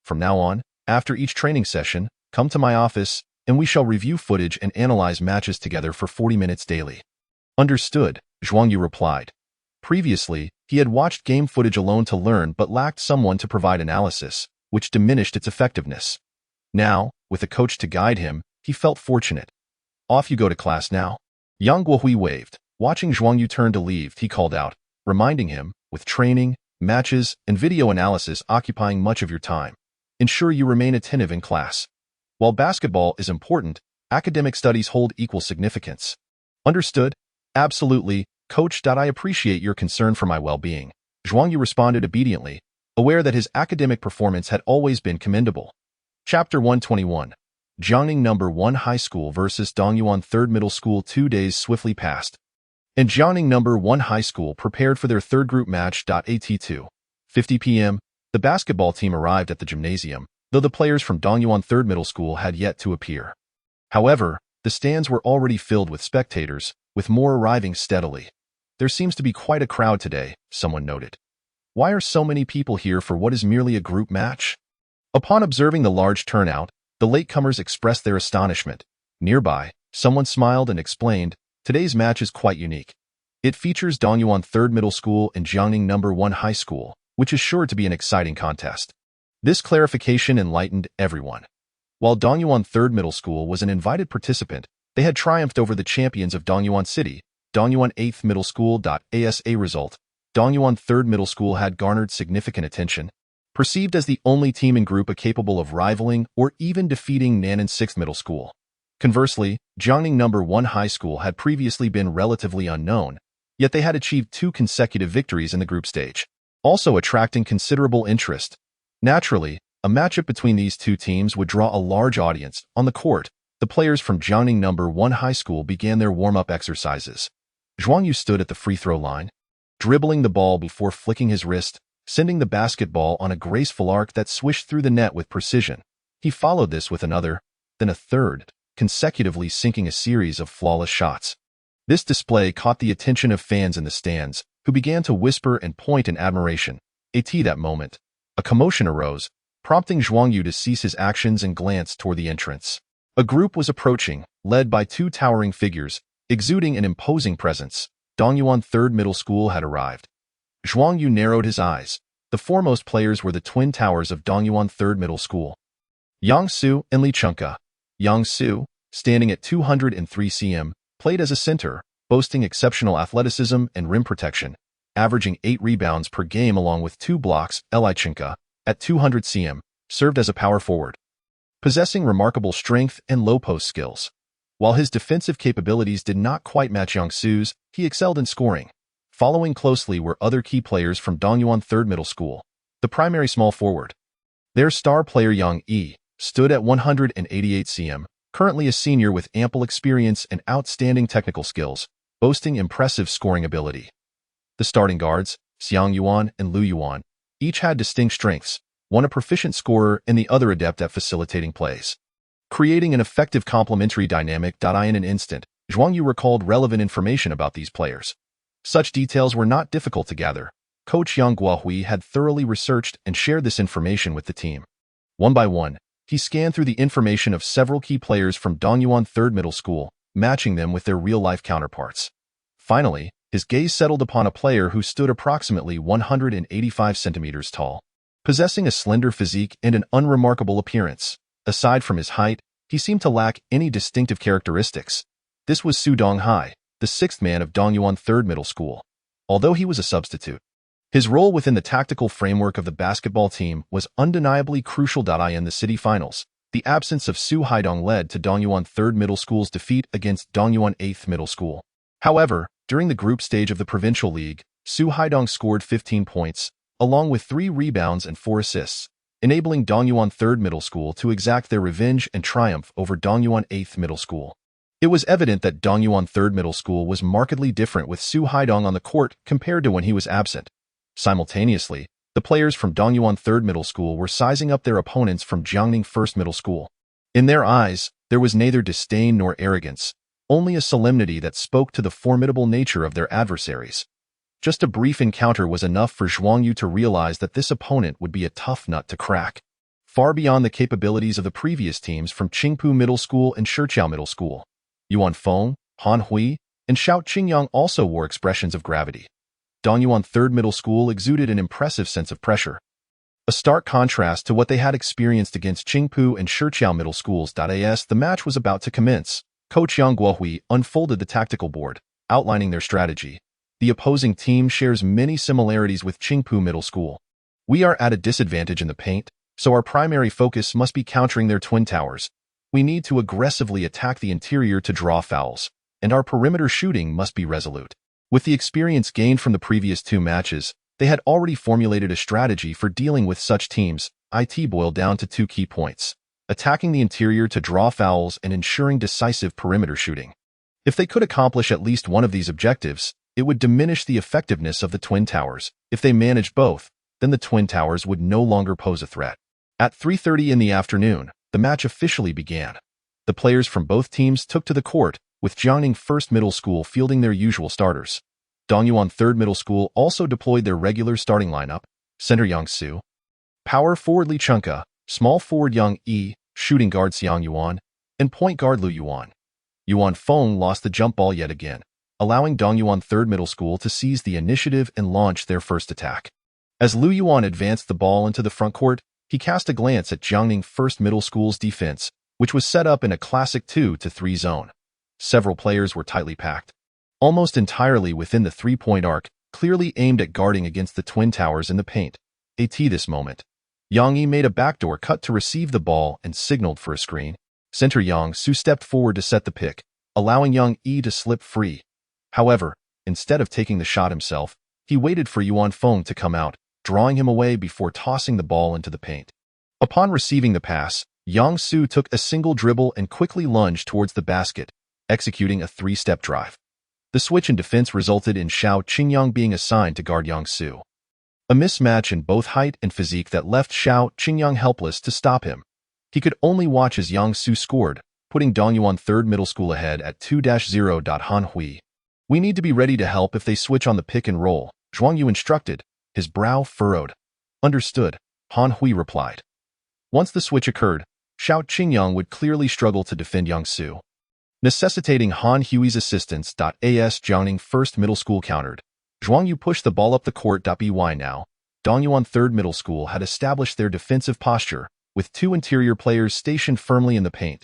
"From now on, after each training session, come to my office, and we shall review footage and analyze matches together for 40 minutes daily." "Understood," Zhuang Yu replied. Previously, he had watched game footage alone to learn but lacked someone to provide analysis, which diminished its effectiveness. Now, with a coach to guide him, he felt fortunate. "Off you go to class now." Yang Guohui waved. Watching Zhuang Yu turn to leave, he called out, reminding him, "With training, matches, and video analysis occupying much of your time, ensure you remain attentive in class. While basketball is important, academic studies hold equal significance." "Understood? Absolutely, Coach. I appreciate your concern for my well-being." Zhuang Yu responded obediently, aware that his academic performance had always been commendable. Chapter 121. Jiangning No. 1 High School versus Dongyuan 3rd Middle School. 2 days swiftly passed, and Jiangning No. 1 High School prepared for their third group match. At 2:50 p.m., the basketball team arrived at the gymnasium, though the players from Dongyuan 3rd Middle School had yet to appear. However, the stands were already filled with spectators, with more arriving steadily. "There seems to be quite a crowd today," someone noted. "Why are so many people here for what is merely a group match?" Upon observing the large turnout, the latecomers expressed their astonishment. Nearby, someone smiled and explained, "Today's match is quite unique. It features Dongyuan 3rd Middle School and Jiangning No. 1 High School, which is sure to be an exciting contest." This clarification enlightened everyone. While Dongyuan 3rd Middle School was an invited participant, they had triumphed over the champions of Dongyuan City, Dongyuan 8th Middle School. As a result, Dongyuan 3rd Middle School had garnered significant attention, perceived as the only team in group capable of rivaling or even defeating Nan'an 6th Middle School. Conversely, Jiangning No. 1 High School had previously been relatively unknown, yet they had achieved 2 consecutive victories in the group stage, also attracting considerable interest. Naturally, a matchup between these two teams would draw a large audience. On the court, the players from Jiangning No. 1 High School began their warm-up exercises. Zhuang Yu stood at the free throw line, dribbling the ball before flicking his wrist, sending the basketball on a graceful arc that swished through the net with precision. He followed this with another, then a third, consecutively sinking a series of flawless shots. This display caught the attention of fans in the stands, who began to whisper and point in admiration. At that moment, a commotion arose, prompting Zhuang Yu to cease his actions and glance toward the entrance. A group was approaching, led by 2 towering figures, exuding an imposing presence. Dongyuan 3rd Middle School had arrived. Zhuang Yu narrowed his eyes. The foremost players were the twin towers of Dongyuan 3rd Middle School, Yang Su and Li Chunka. Yang Su, standing at 203 cm, played as a center, boasting exceptional athleticism and rim protection, averaging 8 rebounds per game along with 2 blocks. Li Chunka, at 200 cm, served as a power forward, possessing remarkable strength and low-post skills. While his defensive capabilities did not quite match Yang Su's, he excelled in scoring. Following closely were other key players from Dongyuan 3rd Middle School, the primary small forward. Their star player Yang Yi stood at 188 cm, currently a senior with ample experience and outstanding technical skills, boasting impressive scoring ability. The starting guards, Xiang Yuan and Lu Yuan, each had distinct strengths, one a proficient scorer and the other adept at facilitating plays, creating an effective complementary dynamic. In an instant, Zhuang Yu recalled relevant information about these players. Such details were not difficult to gather. Coach Yang Guohui had thoroughly researched and shared this information with the team. One by one, he scanned through the information of several key players from Dongyuan 3rd Middle School, matching them with their real-life counterparts. Finally, his gaze settled upon a player who stood approximately 185 centimeters tall, possessing a slender physique and an unremarkable appearance. Aside from his height, he seemed to lack any distinctive characteristics. This was Su Donghai, the 6th man of Dongyuan 3rd Middle School. Although he was a substitute, his role within the tactical framework of the basketball team was undeniably crucial. In the city finals, The absence of Su Haidong led to Dongyuan 3rd Middle School's defeat against Dongyuan 8th Middle School. However, during the group stage of the Provincial League, Su Haidong scored 15 points, along with 3 rebounds and 4 assists, enabling Dongyuan 3rd Middle School to exact their revenge and triumph over Dongyuan 8th Middle School. It was evident that Dongyuan 3rd Middle School was markedly different with Su Haidong on the court compared to when he was absent. Simultaneously, the players from Dongyuan 3rd Middle School were sizing up their opponents from Jiangning 1st Middle School. In their eyes, there was neither disdain nor arrogance, only a solemnity that spoke to the formidable nature of their adversaries. Just a brief encounter was enough for Zhuang Yu to realize that this opponent would be a tough nut to crack, far beyond the capabilities of the previous teams from Qingpu Middle School and Shiqiao Middle School. Yuan Feng, Han Hui, and Xiao Qingyang also wore expressions of gravity. Dongyuan 3rd Middle School exuded an impressive sense of pressure, a stark contrast to what they had experienced against Qingpu and Shiqiao Middle Schools. As the match was about to commence, Coach Yang Guohui unfolded the tactical board, outlining their strategy. The opposing team shares many similarities with Qingpu Middle School. We are at a disadvantage in the paint, so our primary focus must be countering their twin towers. We need to aggressively attack the interior to draw fouls, and our perimeter shooting must be resolute. With the experience gained from the previous 2 matches, they had already formulated a strategy for dealing with such teams. It boiled down to 2 key points: attacking the interior to draw fouls and ensuring decisive perimeter shooting. If they could accomplish at least one of these objectives, it would diminish the effectiveness of the Twin Towers. If they managed both, then the Twin Towers would no longer pose a threat. At 3:30 in the afternoon, the match officially began. The players from both teams took to the court, with Jiangning 1st Middle School fielding their usual starters. Dongyuan 3rd Middle School also deployed their regular starting lineup: center Yang Su, power forward Li Chunka, small forward Yang Yi, shooting guard Xiang Yuan, and point guard Lu Yuan. Yuan Feng lost the jump ball yet again, allowing Dongyuan 3rd Middle School to seize the initiative and launch their first attack. As Lu Yuan advanced the ball into the front court, he cast a glance at Jiangning 1st Middle School's defense, which was set up in a classic 2-3 zone. Several players were tightly packed, almost entirely within the 3-point arc, clearly aimed at guarding against the Twin Towers in the paint. This moment, Yang Yi made a backdoor cut to receive the ball and signaled for a screen. Center Yang Su stepped forward to set the pick, allowing Yang Yi to slip free. However, instead of taking the shot himself, he waited for Yuan Feng to come out, drawing him away before tossing the ball into the paint. Upon receiving the pass, Yang Su took a single dribble and quickly lunged towards the basket, executing a 3-step drive. The switch in defense resulted in Xiao Qingyang being assigned to guard Yang Su. A mismatch in both height and physique that left Xiao Qingyang helpless to stop him. He could only watch as Yang Su scored, putting Dongyuan 3rd Middle School ahead at 2-0. Han Hui: "We need to be ready to help if they switch on the pick and roll," Zhuang Yu instructed, his brow furrowed. "Understood," Han Hui replied. Once the switch occurred, Xiao Qingyang would clearly struggle to defend Yang Su, necessitating Han Hui's assistance. As Jiangning 1st Middle School countered, Zhuang Yu pushed the ball up the court. By now, Dongyuan 3rd Middle School had established their defensive posture, with 2 interior players stationed firmly in the paint,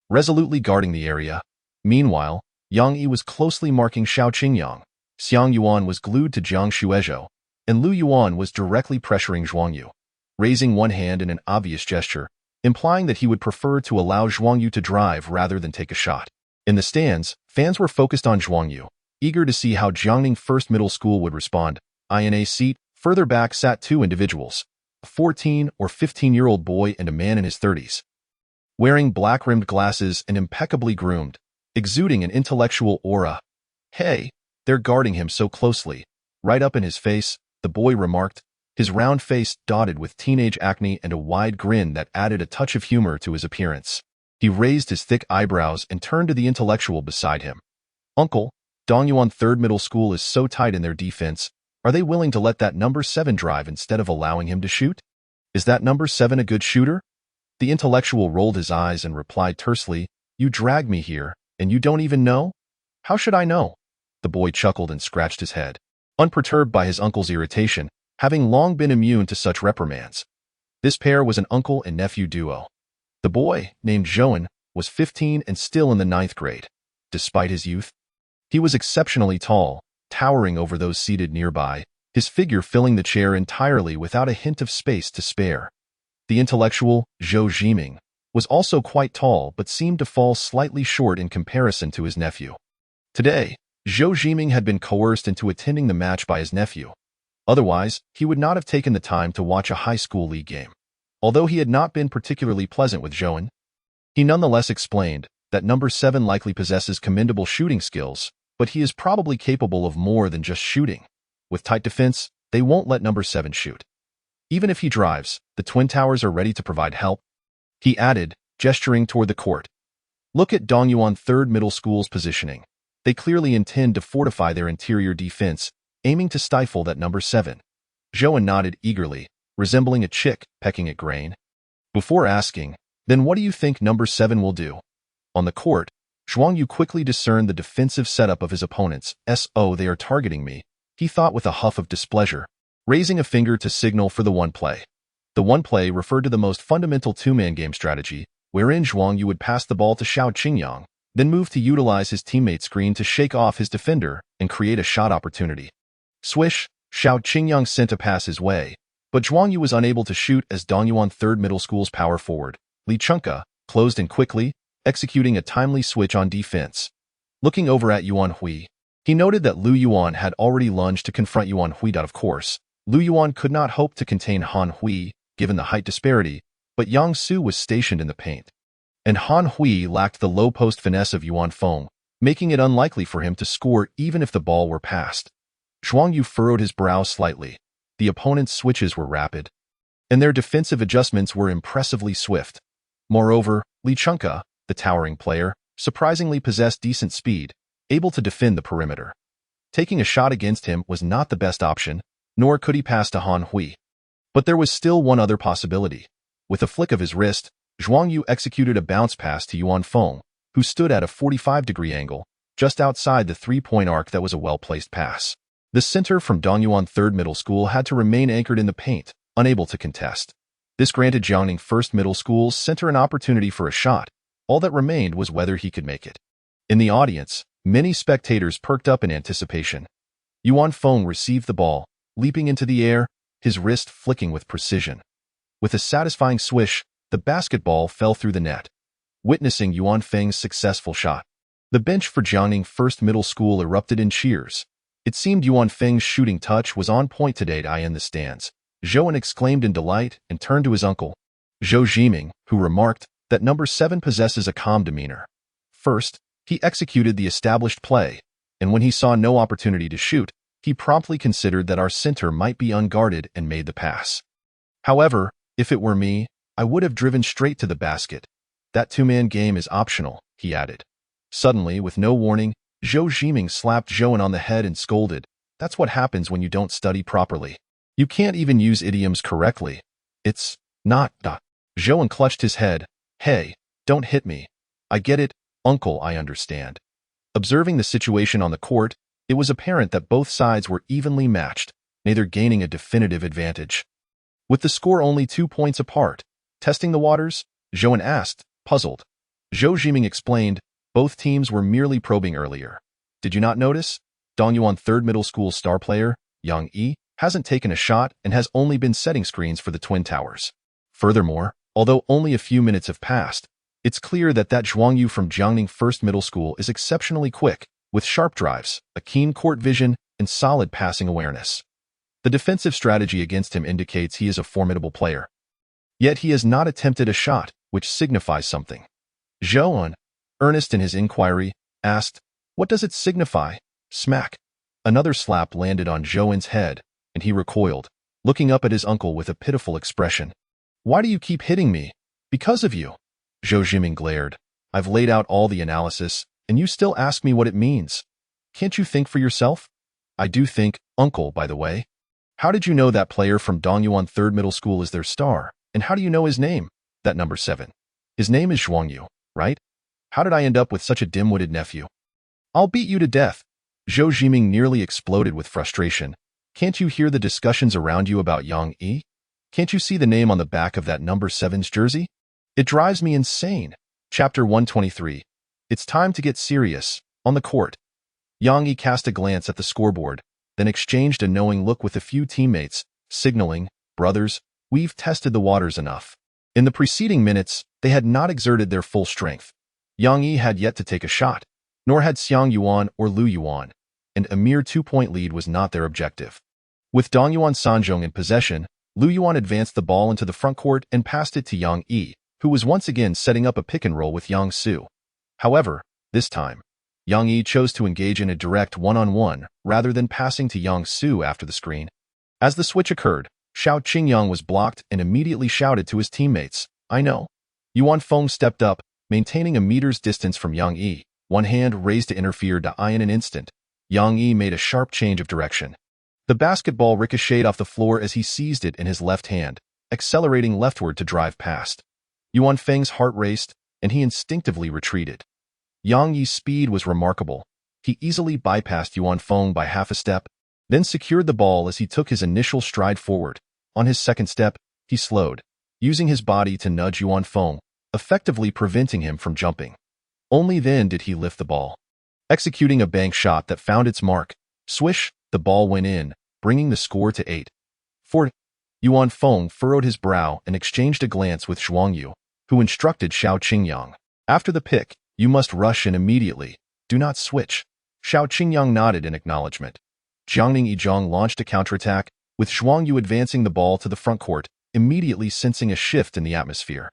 resolutely guarding the area. Meanwhile, Yang Yi was closely marking Xiao Qingyang. Xiang Yuan was glued to Jiang Shuezhou, and Lu Yuan was directly pressuring Zhuang Yu, raising one hand in an obvious gesture, implying that he would prefer to allow Zhuang Yu to drive rather than take a shot. In the stands, fans were focused on Zhuang Yu, eager to see how Jiangning 1st Middle School would respond. In a seat further back sat 2 individuals, a 14 or 15-year-old boy and a man in his 30s. Wearing black-rimmed glasses and impeccably groomed, exuding an intellectual aura. "Hey, they're guarding him so closely, right up in his face," the boy remarked, his round face dotted with teenage acne and a wide grin that added a touch of humor to his appearance. He raised his thick eyebrows and turned to the intellectual beside him. "Uncle, Dongyuan 3rd Middle School is so tight in their defense. Are they willing to let that number 7 drive instead of allowing him to shoot? Is that number 7 a good shooter?" The intellectual rolled his eyes and replied tersely, "You dragged me here, and you don't even know?" "How should I know?" The boy chuckled and scratched his head, unperturbed by his uncle's irritation, having long been immune to such reprimands. This pair was an uncle and nephew duo. The boy, named Zhouan, was 15 and still in the 9th grade. Despite his youth, he was exceptionally tall, towering over those seated nearby, his figure filling the chair entirely without a hint of space to spare. The intellectual, Zhou Zhiming, was also quite tall but seemed to fall slightly short in comparison to his nephew. Today, Zhou Jiming had been coerced into attending the match by his nephew. Otherwise, he would not have taken the time to watch a high school league game. Although he had not been particularly pleasant with Zhou, he nonetheless explained that number 7 likely possesses commendable shooting skills, but he is probably capable of more than just shooting. With tight defense, they won't let number 7 shoot. Even if he drives, the Twin Towers are ready to provide help, he added, gesturing toward the court. Look at Dongyuan 3rd Middle School's positioning. They clearly intend to fortify their interior defense, aiming to stifle that number 7. Zhou nodded eagerly, resembling a chick pecking at grain. Before asking, then what do you think number 7 will do? On the court, Zhuang Yu quickly discerned the defensive setup of his opponents. So they are targeting me, he thought with a huff of displeasure, raising a finger to signal for the one play. The one play referred to the most fundamental two-man game strategy, wherein Zhuang Yu would pass the ball to Xiao Qingyang, then move to utilize his teammate's screen to shake off his defender and create a shot opportunity. Swish, Xiao Qingyang sent a pass his way, but Zhuang Yu was unable to shoot as Dongyuan 3rd Middle School's power forward, Li Chunka, closed in quickly, executing a timely switch on defense. Looking over at Yuan Hui, he noted that Lu Yuan had already lunged to confront Yuan Hui. Of course, Lu Yuan could not hope to contain Han Hui, given the height disparity, but Yang Su was stationed in the paint. And Han Hui lacked the low-post finesse of Yuan Feng, making it unlikely for him to score even if the ball were passed. Zhuang Yu furrowed his brow slightly. The opponent's switches were rapid, and their defensive adjustments were impressively swift. Moreover, Li Chunka, the towering player, surprisingly possessed decent speed, able to defend the perimeter. Taking a shot against him was not the best option, nor could he pass to Han Hui. But there was still one other possibility. With a flick of his wrist, Zhuang Yu executed a bounce pass to Yuan Feng, who stood at a 45-degree angle, just outside the three-point arc. That was a well-placed pass. The center from Dongyuan 3rd Middle School had to remain anchored in the paint, unable to contest. This granted Jiangning 1st Middle School's center an opportunity for a shot. All that remained was whether he could make it. In the audience, many spectators perked up in anticipation. Yuan Feng received the ball, leaping into the air, his wrist flicking with precision. With a satisfying swish, the basketball fell through the net, witnessing Yuan Feng's successful shot. The bench for Jiangning 1st Middle School erupted in cheers. It seemed Yuan Feng's shooting touch was on point today. In the stands, Zhou exclaimed in delight and turned to his uncle, Zhou Jiming, who remarked that number 7 possesses a calm demeanor. First, he executed the established play, and when he saw no opportunity to shoot, he promptly considered that our center might be unguarded and made the pass. However, if it were me, I would have driven straight to the basket. That two-man game is optional, he added. Suddenly, with no warning, Zhou Jiming slapped Zhou on the head and scolded, That's what happens when you don't study properly. You can't even use idioms correctly. It's not. Zhou clutched his head. Hey, don't hit me. I get it, uncle, I understand. Observing the situation on the court, it was apparent that both sides were evenly matched, neither gaining a definitive advantage. With the score only 2 points apart, testing the waters, Zhou asked, puzzled. Zhou Jiming explained, both teams were merely probing earlier. Did you not notice? Dongyuan 3rd Middle School star player, Yang Yi, hasn't taken a shot and has only been setting screens for the Twin Towers. Furthermore, although only a few minutes have passed, it's clear that Zhuang Yu from Jiangning 1st Middle School is exceptionally quick, with sharp drives, a keen court vision, and solid passing awareness. The defensive strategy against him indicates he is a formidable player. Yet he has not attempted a shot, which signifies something. Zhou, earnest in his inquiry, asked, What does it signify? Smack. Another slap landed on Zhou's head, and he recoiled, looking up at his uncle with a pitiful expression. Why do you keep hitting me? Because of you. Zhou Jiming glared. I've laid out all the analysis, and you still ask me what it means. Can't you think for yourself? I do think, uncle, by the way. How did you know that player from Dongyuan 3rd Middle School is their star, and how do you know his name? That number 7. His name is Zhuang Yu, right? How did I end up with such a dim-witted nephew? I'll beat you to death. Zhou Jiming nearly exploded with frustration. Can't you hear the discussions around you about Yang Yi? Can't you see the name on the back of that number 7's jersey? It drives me insane. Chapter 123. It's time to get serious. On the court. Yang Yi cast a glance at the scoreboard, then exchanged a knowing look with a few teammates, signaling, Brothers, we've tested the waters enough. In the preceding minutes, they had not exerted their full strength. Yang Yi had yet to take a shot, nor had Xiang Yuan or Lu Yuan, and a mere 2-point lead was not their objective. With Dongyuan Sanzhong in possession, Lu Yuan advanced the ball into the front court and passed it to Yang Yi, who was once again setting up a pick-and-roll with Yang Su. However, this time, Yang Yi chose to engage in a direct one-on-one rather than passing to Yang Su after the screen. As the switch occurred, Xiao Qingyang was blocked and immediately shouted to his teammates, "I know." Yuan Feng stepped up, maintaining a meter's distance from Yang Yi, one hand raised to interfere. In an instant, Yang Yi made a sharp change of direction. The basketball ricocheted off the floor as he seized it in his left hand, accelerating leftward to drive past. Yuan Feng's heart raced, and he instinctively retreated. Yang Yi's speed was remarkable. He easily bypassed Yuan Feng by half a step, then secured the ball as he took his initial stride forward. On his second step, he slowed, using his body to nudge Yuan Feng, effectively preventing him from jumping. Only then did he lift the ball. Executing a bank shot that found its mark, swish, the ball went in, bringing the score to 8-4. Yuan Feng furrowed his brow and exchanged a glance with Zhuang Yu, who instructed Xiao Qingyang. After the pick, you must rush in immediately. Do not switch. Xiao Qingyang nodded in acknowledgement. Jiangning Yizhang launched a counterattack, with Zhuang Yu advancing the ball to the front court, immediately sensing a shift in the atmosphere.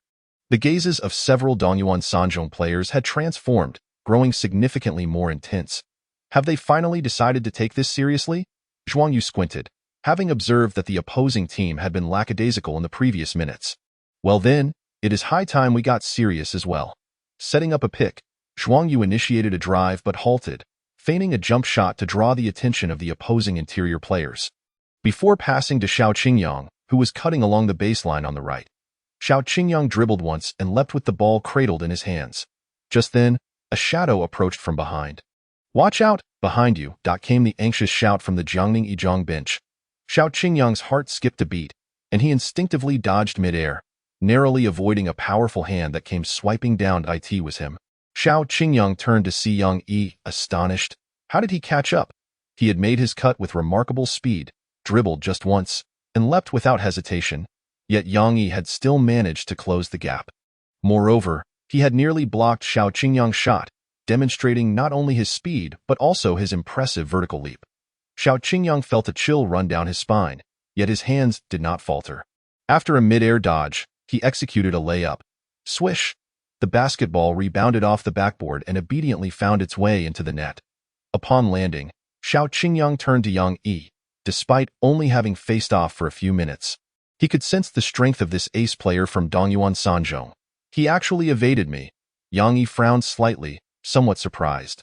The gazes of several Dongyuan Sanzhong players had transformed, growing significantly more intense. Have they finally decided to take this seriously? Zhuang Yu squinted, having observed that the opposing team had been lackadaisical in the previous minutes. Well then, it is high time we got serious as well. Setting up a pick, Zhuang Yu initiated a drive but halted, feigning a jump shot to draw the attention of the opposing interior players. Before passing to Xiao Qingyang, who was cutting along the baseline on the right, Xiao Qingyang dribbled once and leapt with the ball cradled in his hands. Just then, a shadow approached from behind. "Watch out, behind you," came the anxious shout from the Jiangning Yizhang bench. Xiao Qingyang's heart skipped a beat, and he instinctively dodged midair, narrowly avoiding a powerful hand that came swiping down. It was him. Xiao Qingyang turned to see Yang Yi, astonished. How did he catch up? He had made his cut with remarkable speed, dribbled just once, and leapt without hesitation, yet Yang Yi had still managed to close the gap. Moreover, he had nearly blocked Xiao Qingyang's shot, demonstrating not only his speed but also his impressive vertical leap. Xiao Qingyang felt a chill run down his spine, yet his hands did not falter. After a mid-air dodge, he executed a layup. Swish! The basketball rebounded off the backboard and obediently found its way into the net. Upon landing, Xiao Qingyang turned to Yang Yi. Despite only having faced off for a few minutes, he could sense the strength of this ace player from Dongyuan Sanzhong. He actually evaded me. Yang Yi frowned slightly, somewhat surprised.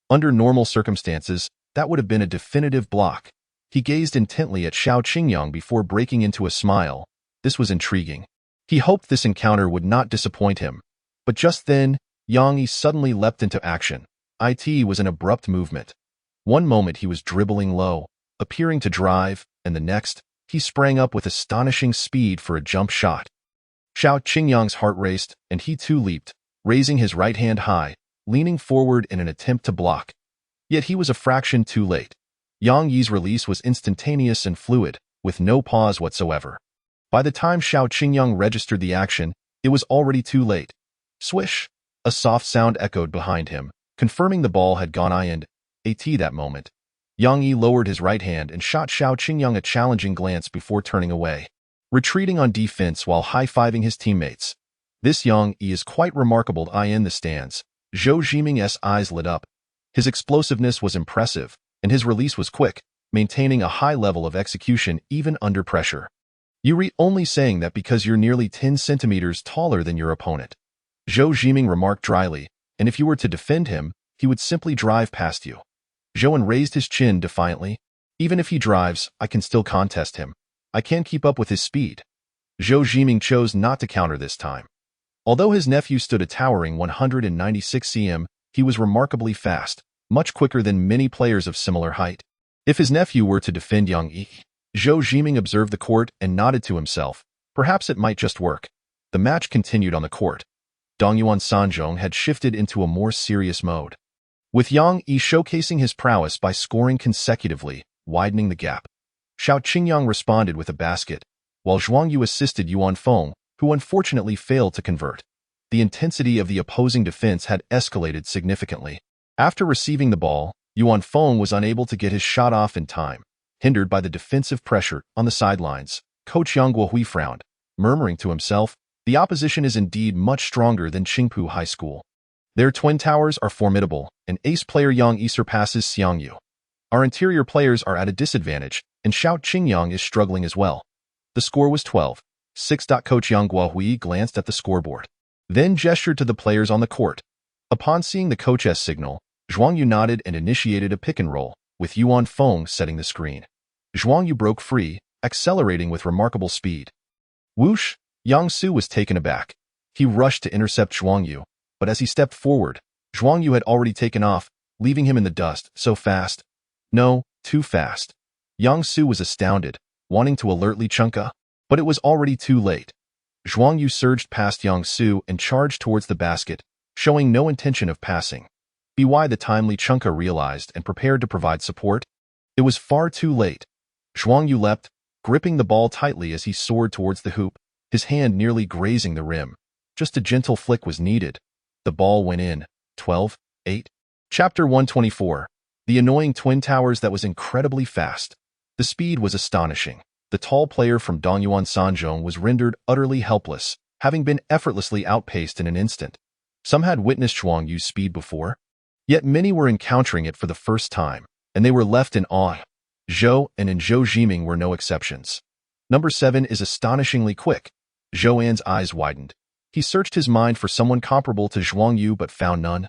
Under normal circumstances, that would have been a definitive block. He gazed intently at Xiao Qingyang before breaking into a smile. This was intriguing. He hoped this encounter would not disappoint him. But just then, Yang Yi suddenly leapt into action. It was an abrupt movement. One moment he was dribbling low, appearing to drive, and the next, he sprang up with astonishing speed for a jump shot. Xiao Qingyang's heart raced, and he too leaped, raising his right hand high, leaning forward in an attempt to block. Yet he was a fraction too late. Yang Yi's release was instantaneous and fluid, with no pause whatsoever. By the time Xiao Qingyang registered the action, it was already too late. Swish! A soft sound echoed behind him, confirming the ball had gone in. That moment, Yang Yi lowered his right hand and shot Xiao Qingyang a challenging glance before turning away, retreating on defense while high-fiving his teammates. This Yang Yi is quite remarkable. In the stands, Zhou Zhiming's eyes lit up. His explosiveness was impressive, and his release was quick, maintaining a high level of execution even under pressure. You're only saying that because you're nearly 10 centimeters taller than your opponent, Zhou Zhiming remarked dryly, and if you were to defend him, he would simply drive past you. Zhouan raised his chin defiantly. Even if he drives, I can still contest him. I can keep up with his speed. Zhou Zhiming chose not to counter this time. Although his nephew stood a towering 196 cm, he was remarkably fast, much quicker than many players of similar height. If his nephew were to defend Yang Yi, Zhou Zhiming observed the court and nodded to himself. Perhaps it might just work. The match continued on the court. Dongyuan Sanzhong had shifted into a more serious mode, with Yang Yi showcasing his prowess by scoring consecutively, widening the gap. Xiao Qingyang responded with a basket, while Zhuang Yu assisted Yuan Feng, who unfortunately failed to convert. The intensity of the opposing defense had escalated significantly. After receiving the ball, Yuan Feng was unable to get his shot off in time, hindered by the defensive pressure on the sidelines. Coach Yang Guohui frowned, murmuring to himself, "The opposition is indeed much stronger than Qingpu High School. Their twin towers are formidable, and ace player Yang Yi surpasses Zhuang Yu. Our interior players are at a disadvantage, and Xiao Qingyang is struggling as well." The score was 12-6. Coach Yang Guohui glanced at the scoreboard, then gestured to the players on the court. Upon seeing the coach's signal, Zhuang Yu nodded and initiated a pick and roll, with Yuan Feng setting the screen. Zhuang Yu broke free, accelerating with remarkable speed. Whoosh! Yang Su was taken aback. He rushed to intercept Zhuang Yu, but as he stepped forward, Zhuang Yu had already taken off, leaving him in the dust. So fast. No, too fast. Yang Su was astounded, wanting to alert Li Chunka, but it was already too late. Zhuang Yu surged past Yang Su and charged towards the basket, showing no intention of passing. By the time Li Chunka realized and prepared to provide support, it was far too late. Zhuang Yu leapt, gripping the ball tightly as he soared towards the hoop, his hand nearly grazing the rim. Just a gentle flick was needed. The ball went in. 12-8. Chapter 124. The annoying twin towers that was incredibly fast. The speed was astonishing. The tall player from Dongyuan Sanzhong was rendered utterly helpless, having been effortlessly outpaced in an instant. Some had witnessed Zhuang Yu's speed before, yet many were encountering it for the first time, and they were left in awe. Zhou and Zhou Jiming were no exceptions. Number 7 is astonishingly quick. Zhou An's eyes widened. He searched his mind for someone comparable to Zhuang Yu but found none.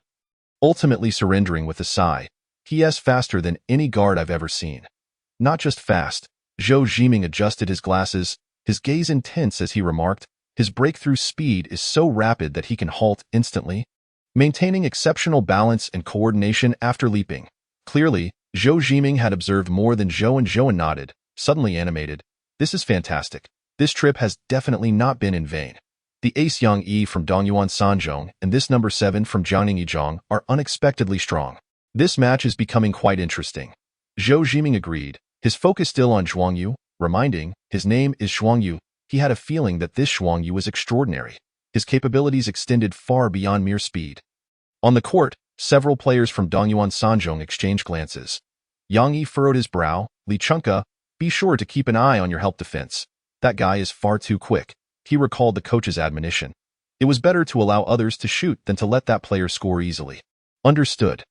Ultimately surrendering with a sigh, "He is faster than any guard I've ever seen." Not just fast, Zhou Jiming adjusted his glasses, his gaze intense as he remarked, "His breakthrough speed is so rapid that he can halt instantly, maintaining exceptional balance and coordination after leaping." Clearly, Zhou Jiming had observed more than Zhou and nodded, suddenly animated. "This is fantastic. This trip has definitely not been in vain." The ace Yang Yi from Dongyuan Sanzhong and this number 7 from Jiangning Yizhong are unexpectedly strong. This match is becoming quite interesting. Zhou Jiming agreed, his focus still on Zhuang Yu, reminding, "His name is Zhuang Yu." He had a feeling that this Zhuang Yu was extraordinary. His capabilities extended far beyond mere speed. On the court, several players from Dongyuan Sanzhong exchanged glances. Yang Yi furrowed his brow. "Li Chunka, be sure to keep an eye on your help defense. That guy is far too quick." He recalled the coach's admonition. It was better to allow others to shoot than to let that player score easily. Understood.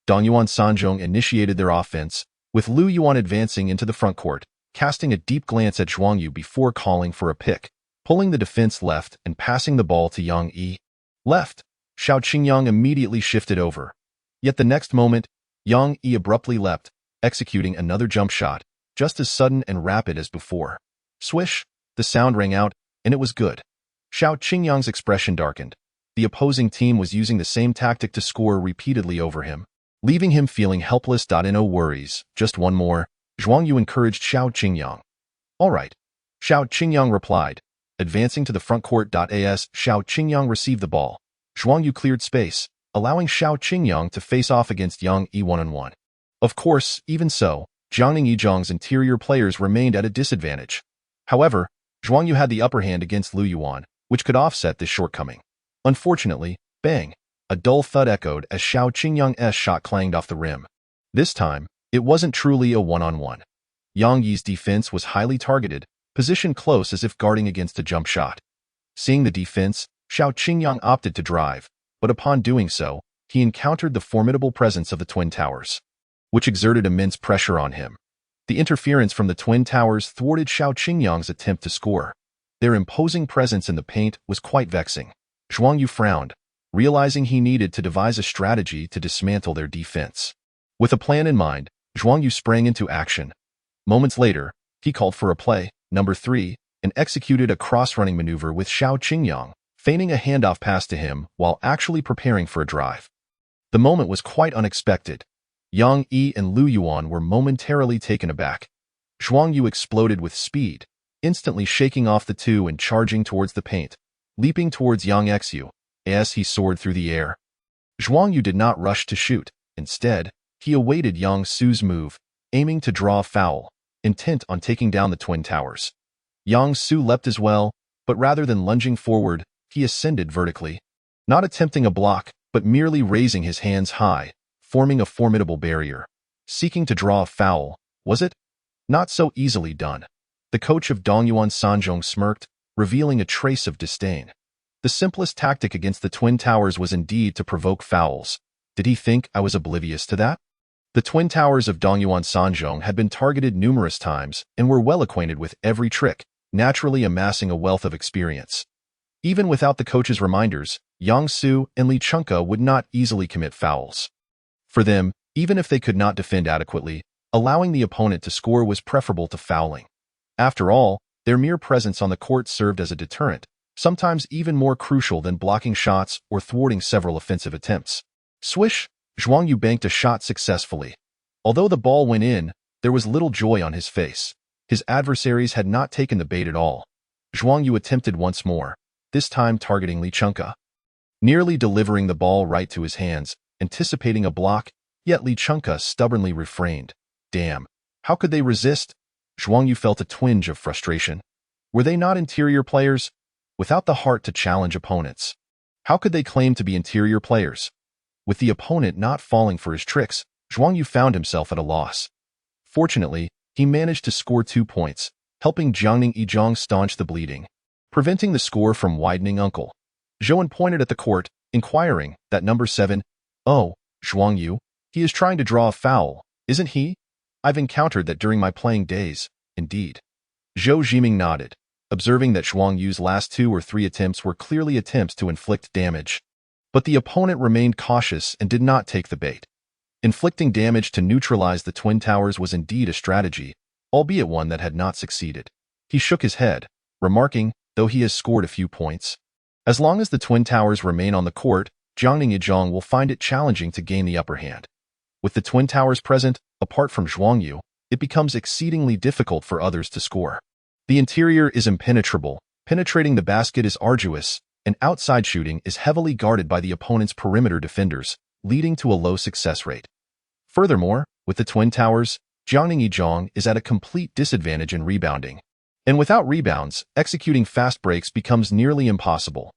Dongyuan Sanzhong initiated their offense, with Lu Yuan advancing into the front court, casting a deep glance at Zhuang Yu before calling for a pick, pulling the defense left and passing the ball to Yang Yi. Left. Xiao Qingyang immediately shifted over. Yet the next moment, Yang Yi abruptly leapt, executing another jump shot, just as sudden and rapid as before. Swish! The sound rang out, and it was good. Xiao Qingyang's expression darkened. The opposing team was using the same tactic to score repeatedly over him, leaving him feeling helpless. No worries, just one more. Zhuang Yu encouraged Xiao Qingyang. "All right," Xiao Qingyang replied, advancing to the front court. As Xiao Qingyang received the ball, Zhuang Yu cleared space, allowing Xiao Qingyang to face off against Yang Yi one-on-one. Of course, even so, Jiangning Yizhong's interior players remained at a disadvantage. However, Zhuang Yu had the upper hand against Lu Yuan, which could offset this shortcoming. Unfortunately, bang! A dull thud echoed as Xiao Qingyang's shot clanged off the rim. This time, it wasn't truly a one-on-one. Yang Yi's defense was highly targeted, positioned close as if guarding against a jump shot. Seeing the defense, Xiao Qingyang opted to drive, but upon doing so, he encountered the formidable presence of the Twin Towers, which exerted immense pressure on him. The interference from the Twin Towers thwarted Xiao Qingyang's attempt to score. Their imposing presence in the paint was quite vexing. Zhuang Yu frowned, realizing he needed to devise a strategy to dismantle their defense. With a plan in mind, Zhuang Yu sprang into action. Moments later, he called for a play, number 3, and executed a cross-running maneuver with Xiao Qingyang, feigning a handoff pass to him while actually preparing for a drive. The moment was quite unexpected. Yang Yi and Lu Yuan were momentarily taken aback. Zhuang Yu exploded with speed, instantly shaking off the two and charging towards the paint, leaping towards Yang Xiu as he soared through the air. Zhuang Yu did not rush to shoot. Instead, he awaited Yang Su's move, aiming to draw a foul, intent on taking down the Twin Towers. Yang Su leapt as well, but rather than lunging forward, he ascended vertically, not attempting a block, but merely raising his hands high, forming a formidable barrier. Seeking to draw a foul, was it? Not so easily done. The coach of Dongyuan Sanzhong smirked, revealing a trace of disdain. The simplest tactic against the Twin Towers was indeed to provoke fouls. Did he think I was oblivious to that? The Twin Towers of Dongyuan Sanzhong had been targeted numerous times and were well acquainted with every trick, naturally amassing a wealth of experience. Even without the coach's reminders, Yang Su and Li Chunka would not easily commit fouls. For them, even if they could not defend adequately, allowing the opponent to score was preferable to fouling. After all, their mere presence on the court served as a deterrent, sometimes even more crucial than blocking shots or thwarting several offensive attempts. Swish! Zhuang Yu banked a shot successfully. Although the ball went in, there was little joy on his face. His adversaries had not taken the bait at all. Zhuang Yu attempted once more, this time targeting Li Chunka. Nearly delivering the ball right to his hands, anticipating a block, yet Li Chunka stubbornly refrained. Damn, how could they resist? Zhuang Yu felt a twinge of frustration. Were they not interior players? Without the heart to challenge opponents. How could they claim to be interior players? With the opponent not falling for his tricks, Zhuang Yu found himself at a loss. Fortunately, he managed to score 2 points, helping Jiangning Yizhong staunch the bleeding, preventing the score from widening. Uncle Zhouan pointed at the court, inquiring, that number 7, "Oh, Zhuang Yu, he is trying to draw a foul, isn't he? I've encountered that during my playing days, indeed." Zhou Jiming nodded, observing that Zhuang Yu's last 2 or 3 attempts were clearly attempts to inflict damage. But the opponent remained cautious and did not take the bait. Inflicting damage to neutralize the Twin Towers was indeed a strategy, albeit one that had not succeeded. He shook his head, remarking, though he has scored a few points, as long as the Twin Towers remain on the court, Jiangning Yizhong will find it challenging to gain the upper hand. With the Twin Towers present, apart from Zhuang Yu, it becomes exceedingly difficult for others to score. The interior is impenetrable, penetrating the basket is arduous, and outside shooting is heavily guarded by the opponent's perimeter defenders, leading to a low success rate. Furthermore, with the Twin Towers, Jiangning Yizhong is at a complete disadvantage in rebounding. And without rebounds, executing fast breaks becomes nearly impossible.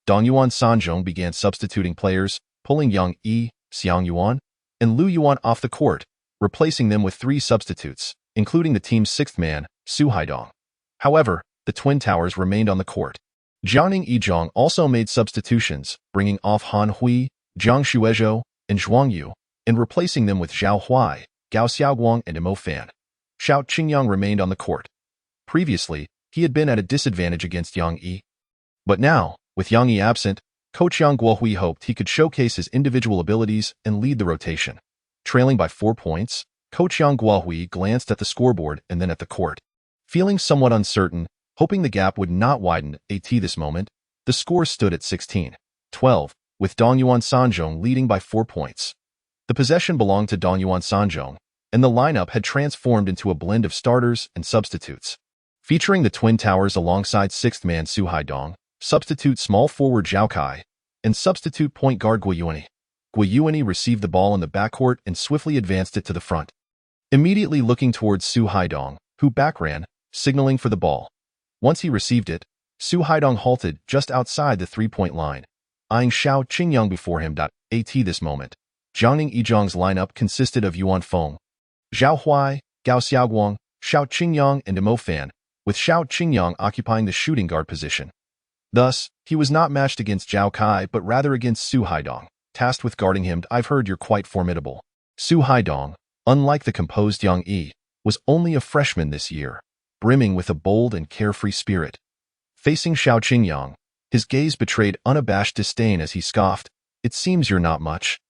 Dongyuan Sanzhong began substituting players, pulling Yang Yi, Xiang Yuan, and Lu Yuan off the court, replacing them with 3 substitutes, including the team's 6th man, Su Haidong. However, the Twin Towers remained on the court. Jiangning Yizhong also made substitutions, bringing off Han Hui, Jiang Shuezhou, and Zhuang Yu, and replacing them with Zhao Huai, Gao Xiaoguang, and Mo Fan. Xiao Qingyang remained on the court. Previously, he had been at a disadvantage against Yang Yi. But now, with Yang Yi absent, Coach Yang Guohui hoped he could showcase his individual abilities and lead the rotation. Trailing by 4 points, Coach Yang Guohui glanced at the scoreboard and then at the court. Feeling somewhat uncertain, hoping the gap would not widen at this moment, the score stood at 16-12, with Dongyuan Sanzhong leading by 4 points. The possession belonged to Dongyuan Sanzhong, and the lineup had transformed into a blend of starters and substitutes. Featuring the Twin Towers alongside 6th man Su Haidong, substitute small forward Zhao Kai, and substitute point guard Guiyuani. Guiyuani received the ball in the backcourt and swiftly advanced it to the front. Immediately looking towards Su Haidong, who backran, signaling for the ball. Once he received it, Su Haidong halted just outside the 3-point line, eyeing Xiao Qingyang before him. At this moment, Jiangning Yizhong's lineup consisted of Yuan Feng, Zhao Huai, Gao Xiaoguang, Xiao Qingyang, and Mo Fan, with Xiao Qingyang occupying the shooting guard position. Thus, he was not matched against Zhao Kai but rather against Su Haidong, tasked with guarding him. "I've heard you're quite formidable." Su Haidong, unlike the composed Yang Yi, was only a freshman this year, brimming with a bold and carefree spirit. Facing Xiao Qingyang, his gaze betrayed unabashed disdain as he scoffed, "It seems you're not much."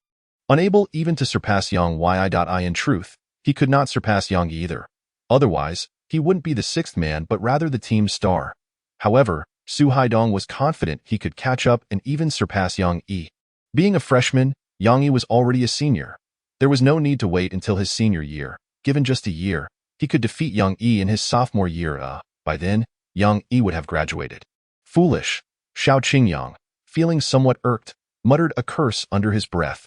Unable even to surpass Yang Yi. In truth, he could not surpass Yang Yi either. Otherwise, he wouldn't be the 6th man but rather the team's star. However, Su Haidong was confident he could catch up and even surpass Yang Yi. Being a freshman, Yang Yi was already a senior. There was no need to wait until his senior year. Given just a year, he could defeat Yang Yi in his sophomore year. By then, Yang Yi would have graduated. Foolish. Xiao Qingyang, feeling somewhat irked, muttered a curse under his breath.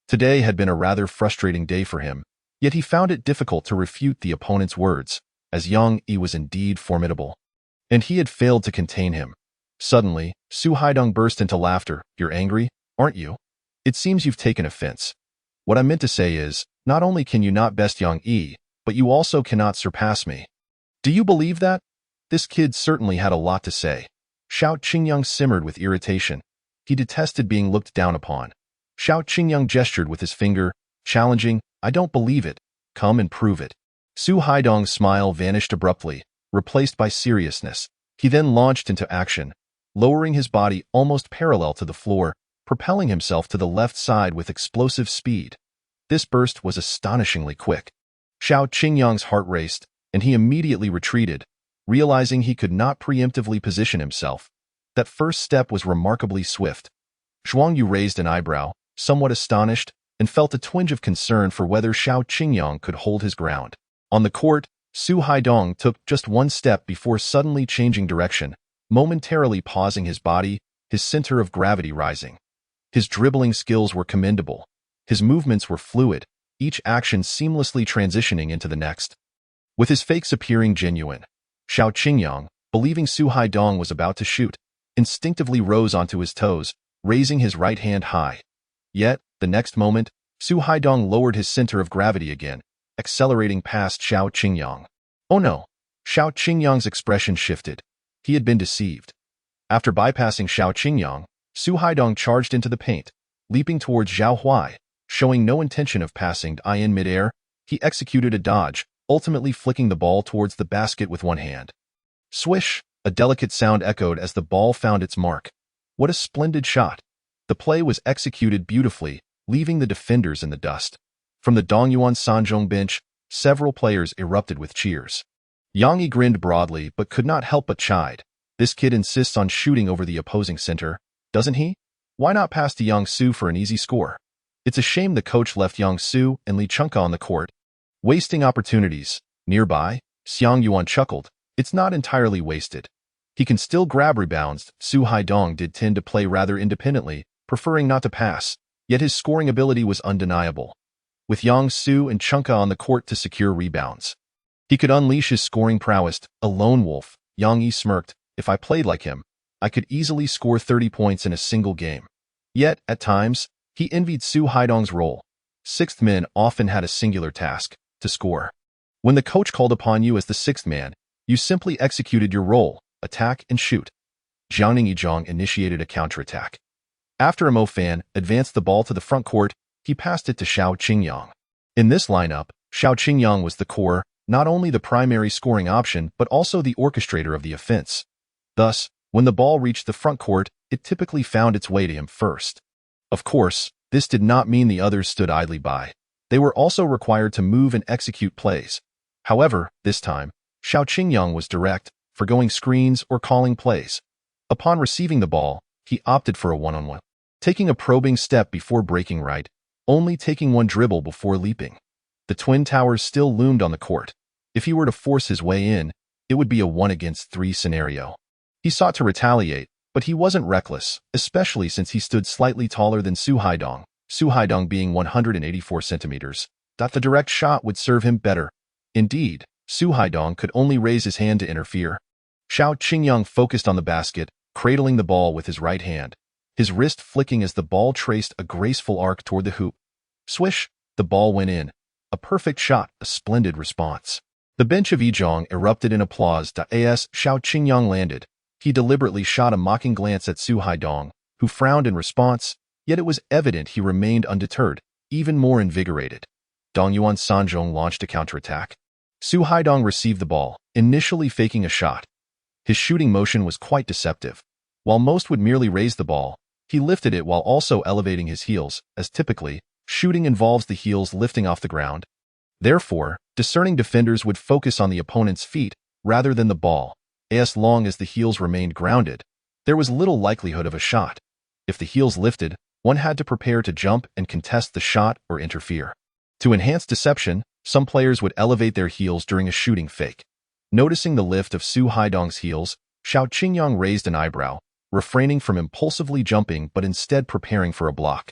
Today had been a rather frustrating day for him, yet he found it difficult to refute the opponent's words, as Yang Yi was indeed formidable. and he had failed to contain him. Suddenly, Su Haidong burst into laughter. You're angry, aren't you? It seems you've taken offense. What I meant to say is, not only can you not best Yang Yi, but you also cannot surpass me. Do you believe that? This kid certainly had a lot to say. Xiao Qingyang simmered with irritation. He detested being looked down upon. Xiao Qingyang gestured with his finger, challenging, I don't believe it. Come and prove it. Su Haidong's smile vanished abruptly, replaced by seriousness. He then launched into action, lowering his body almost parallel to the floor, propelling himself to the left side with explosive speed. This burst was astonishingly quick. Xiao Qingyang's heart raced, and he immediately retreated, realizing he could not preemptively position himself. That first step was remarkably swift. Zhuang Yu raised an eyebrow, somewhat astonished, and felt a twinge of concern for whether Xiao Qingyang could hold his ground. On the court, Su Haidong took just one step before suddenly changing direction, momentarily pausing his body, his center of gravity rising. His dribbling skills were commendable. His movements were fluid, each action seamlessly transitioning into the next. With his fakes appearing genuine, Xiao Qingyang, believing Su Haidong was about to shoot, instinctively rose onto his toes, raising his right hand high. Yet, the next moment, Su Haidong lowered his center of gravity again, accelerating past Xiao Qingyang. Oh no! Xiao Qingyang's expression shifted. He had been deceived. After bypassing Xiao Qingyang, Su Haidong charged into the paint, leaping towards Zhao Huai. Showing no intention of passing in midair, he executed a dodge, ultimately flicking the ball towards the basket with one hand. Swish! A delicate sound echoed as the ball found its mark. What a splendid shot! The play was executed beautifully, leaving the defenders in the dust. From the Dongyuan Sanzhong bench, several players erupted with cheers. Yang Yi grinned broadly but could not help but chide. This kid insists on shooting over the opposing center, doesn't he? Why not pass to Yang Su for an easy score? It's a shame the coach left Yang Su and Li Chunka on the court, wasting opportunities. Nearby, Xiang Yuan chuckled. It's not entirely wasted. He can still grab rebounds. Su Haidong did tend to play rather independently, preferring not to pass, yet his scoring ability was undeniable. With Yang Su and Chunka on the court to secure rebounds, he could unleash his scoring prowess. A lone wolf, Yang Yi smirked. If I played like him, I could easily score 30 points in a single game. Yet, at times, he envied Su Haidong's role. Sixth men often had a singular task, to score. When the coach called upon you as the sixth man, you simply executed your role, attack and shoot. Jiang Yizhong initiated a counterattack. After Mo Fan advanced the ball to the front court, he passed it to Xiao Qingyang. In this lineup, Xiao Qingyang was the core, not only the primary scoring option but also the orchestrator of the offense. Thus, when the ball reached the front court, it typically found its way to him first. Of course, this did not mean the others stood idly by. They were also required to move and execute plays. However, this time, Xiao Qingyang was direct, forgoing screens or calling plays. Upon receiving the ball, he opted for a one-on-one, taking a probing step before breaking right, only taking one dribble before leaping. The Twin Towers still loomed on the court. If he were to force his way in, it would be a 1-against-3 scenario. He sought to retaliate, but he wasn't reckless, especially since he stood slightly taller than Su Haidong being 184 centimeters. The direct shot would serve him better. Indeed, Su Haidong could only raise his hand to interfere. Xiao Qingyang focused on the basket, cradling the ball with his right hand, his wrist flicking as the ball traced a graceful arc toward the hoop. Swish! The ball went in. A perfect shot, a splendid response. The bench of Yizhong erupted in applause. As Xiao Qingyang landed, he deliberately shot a mocking glance at Su Haidong, who frowned in response, yet it was evident he remained undeterred, even more invigorated. Dongyuan Sanzhong launched a counterattack. Su Haidong received the ball, initially faking a shot. His shooting motion was quite deceptive. While most would merely raise the ball, he lifted it while also elevating his heels, as typically, shooting involves the heels lifting off the ground. Therefore, discerning defenders would focus on the opponent's feet rather than the ball. As long as the heels remained grounded, there was little likelihood of a shot. If the heels lifted, one had to prepare to jump and contest the shot or interfere. To enhance deception, some players would elevate their heels during a shooting fake. Noticing the lift of Su Haidong's heels, Xiao Qingyang raised an eyebrow, refraining from impulsively jumping but instead preparing for a block.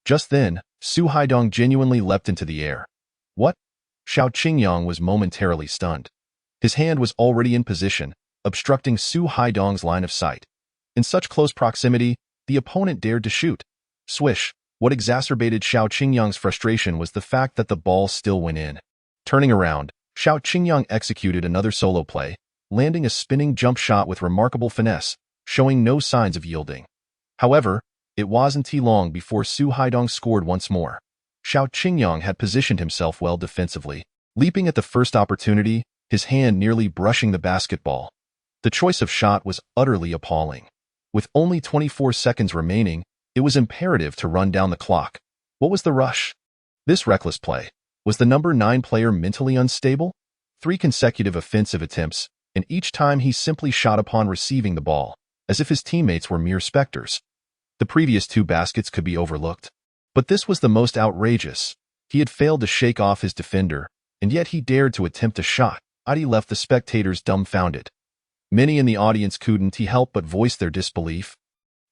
Just then, Su Haidong genuinely leapt into the air. What? Xiao Qingyang was momentarily stunned. His hand was already in position, obstructing Su Haidong's line of sight. In such close proximity, the opponent dared to shoot. Swish! What exacerbated Xiao Qingyang's frustration was the fact that the ball still went in. Turning around, Xiao Qingyang executed another solo play, landing a spinning jump shot with remarkable finesse, showing no signs of yielding. However, it wasn't long before Su Haidong scored once more. Xiao Qingyang had positioned himself well defensively, leaping at the first opportunity, his hand nearly brushing the basketball. The choice of shot was utterly appalling. With only 24 seconds remaining, it was imperative to run down the clock. What was the rush? This reckless play. Was the number 9 player mentally unstable? 3 consecutive offensive attempts, and each time he simply shot upon receiving the ball, as if his teammates were mere specters. The previous 2 baskets could be overlooked. But this was the most outrageous. He had failed to shake off his defender, and yet he dared to attempt a shot. Adi left the spectators dumbfounded. Many in the audience couldn't help but voice their disbelief,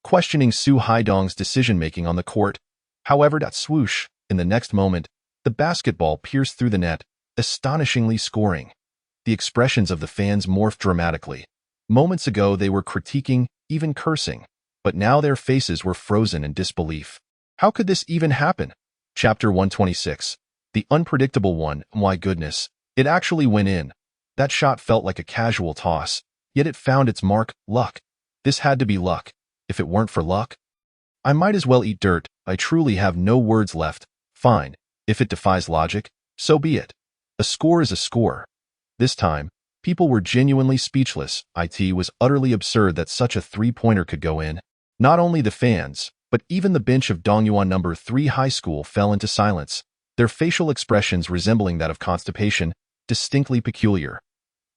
questioning Su Haidong's decision-making on the court. However, that swoosh, in the next moment, the basketball pierced through the net, astonishingly scoring. The expressions of the fans morphed dramatically. Moments ago they were critiquing, even cursing, but now their faces were frozen in disbelief. How could this even happen? Chapter 126. The unpredictable one. My goodness, it actually went in. That shot felt like a casual toss, yet it found its mark. Luck. This had to be luck. If it weren't for luck, I might as well eat dirt. I truly have no words left. Fine. If it defies logic, so be it. A score is a score. This time, people were genuinely speechless. It was utterly absurd that such a three-pointer could go in. Not only the fans, but even the bench of Dongyuan No. 3 High School fell into silence, their facial expressions resembling that of constipation, distinctly peculiar.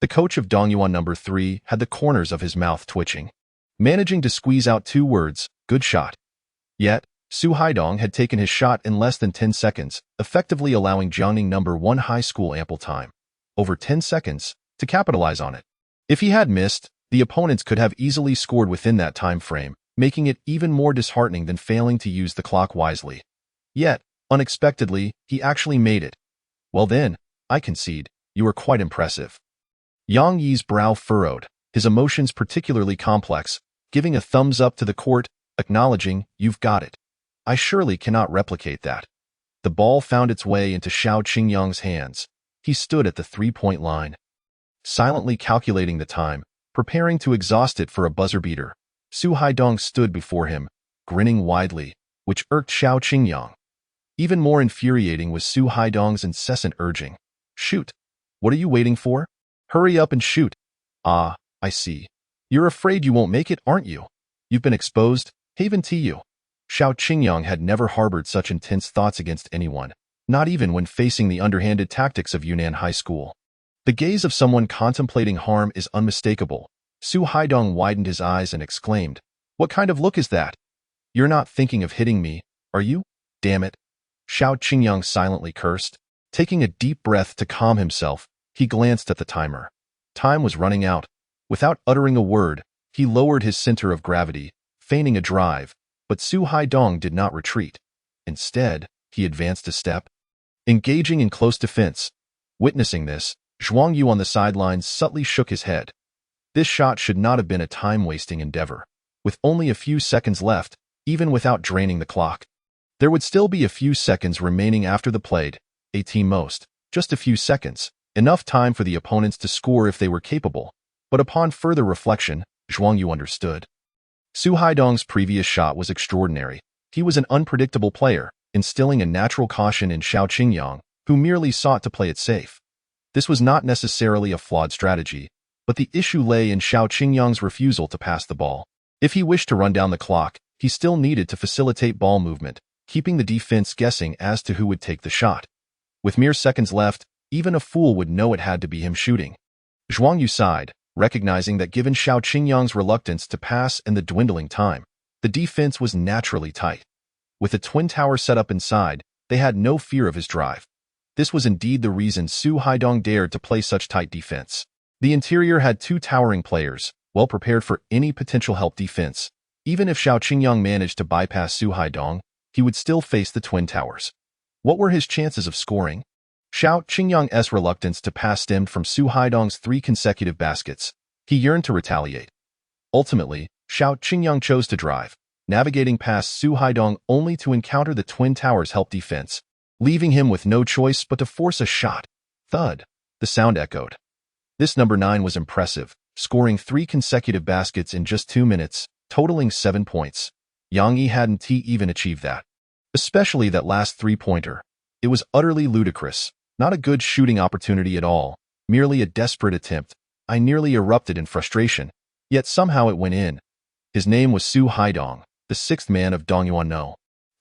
The coach of Dongyuan No. 3 had the corners of his mouth twitching, managing to squeeze out 2 words, good shot. Yet, Su Haidong had taken his shot in less than 10 seconds, effectively allowing Jiangning No. 1 High School ample time, over 10 seconds, to capitalize on it. If he had missed, the opponents could have easily scored within that time frame, making it even more disheartening than failing to use the clock wisely. Yet, unexpectedly, he actually made it. Well then, I concede, you were quite impressive. Yang Yi's brow furrowed, his emotions particularly complex, giving a thumbs up to the court, acknowledging, you've got it. I surely cannot replicate that. The ball found its way into Xiao Qingyang's hands. He stood at the 3-point line, silently calculating the time, preparing to exhaust it for a buzzer beater. Su Haidong stood before him, grinning widely, which irked Xiao Qingyang. Even more infuriating was Su Haidong's incessant urging. Shoot! What are you waiting for? Hurry up and shoot! Ah, I see. You're afraid you won't make it, aren't you? You've been exposed, haven to you. Xiao Qingyang had never harbored such intense thoughts against anyone, not even when facing the underhanded tactics of Yunnan High School. The gaze of someone contemplating harm is unmistakable. Su Haidong widened his eyes and exclaimed, what kind of look is that? You're not thinking of hitting me, are you? Damn it. Xiao Qingyang silently cursed. Taking a deep breath to calm himself, he glanced at the timer. Time was running out. Without uttering a word, he lowered his center of gravity, feigning a drive, but Su Haidong did not retreat. Instead, he advanced a step, engaging in close defense. Witnessing this, Zhuang Yu on the sidelines subtly shook his head. This shot should not have been a time-wasting endeavor. With only a few seconds left, even without draining the clock, there would still be a few seconds remaining after the played, most, just a few seconds, enough time for the opponents to score if they were capable. But upon further reflection, Zhuang Yu understood. Su Haidong's previous shot was extraordinary. He was an unpredictable player, instilling a natural caution in Xiao Qingyang, who merely sought to play it safe. This was not necessarily a flawed strategy, but the issue lay in Xiao Qingyang's refusal to pass the ball. If he wished to run down the clock, he still needed to facilitate ball movement, keeping the defense guessing as to who would take the shot. With mere seconds left, even a fool would know it had to be him shooting. Zhuang Yu sighed, recognizing that given Xiao Qingyang's reluctance to pass and the dwindling time, the defense was naturally tight. With a twin tower set up inside, they had no fear of his drive. This was indeed the reason Su Haidong dared to play such tight defense. The interior had 2 towering players, well prepared for any potential help defense. Even if Xiao Qingyang managed to bypass Su Haidong, he would still face the twin towers. What were his chances of scoring? Xiao Qingyang's reluctance to pass stemmed from Su Haidong's 3 consecutive baskets. He yearned to retaliate. Ultimately, Xiao Qingyang chose to drive, navigating past Su Haidong only to encounter the Twin Towers' help defense, leaving him with no choice but to force a shot. Thud. The sound echoed. This number 9 was impressive, scoring 3 consecutive baskets in just 2 minutes, totaling 7 points. Yang Yi hadn't even achieved that. Especially that last three-pointer. It was utterly ludicrous, not a good shooting opportunity at all, merely a desperate attempt. I nearly erupted in frustration, yet somehow it went in. His name was Su Haidong, the 6th man of Dongyuan No.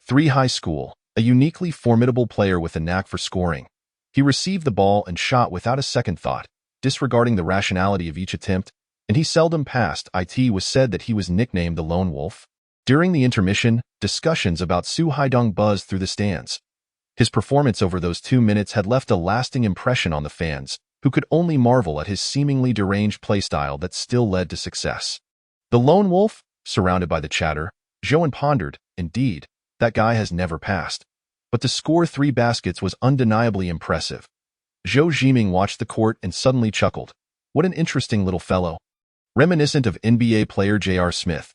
3 High School, a uniquely formidable player with a knack for scoring. He received the ball and shot without a second thought, disregarding the rationality of each attempt, and he seldom passed. It was said that he was nicknamed the Lone Wolf. During the intermission, discussions about Su Haidong buzzed through the stands. His performance over those 2 minutes had left a lasting impression on the fans, who could only marvel at his seemingly deranged playstyle that still led to success. The Lone Wolf? Surrounded by the chatter, Zhou pondered, indeed, that guy has never passed. But to score 3 baskets was undeniably impressive. Zhou Jiming watched the court and suddenly chuckled. What an interesting little fellow. Reminiscent of NBA player J.R. Smith.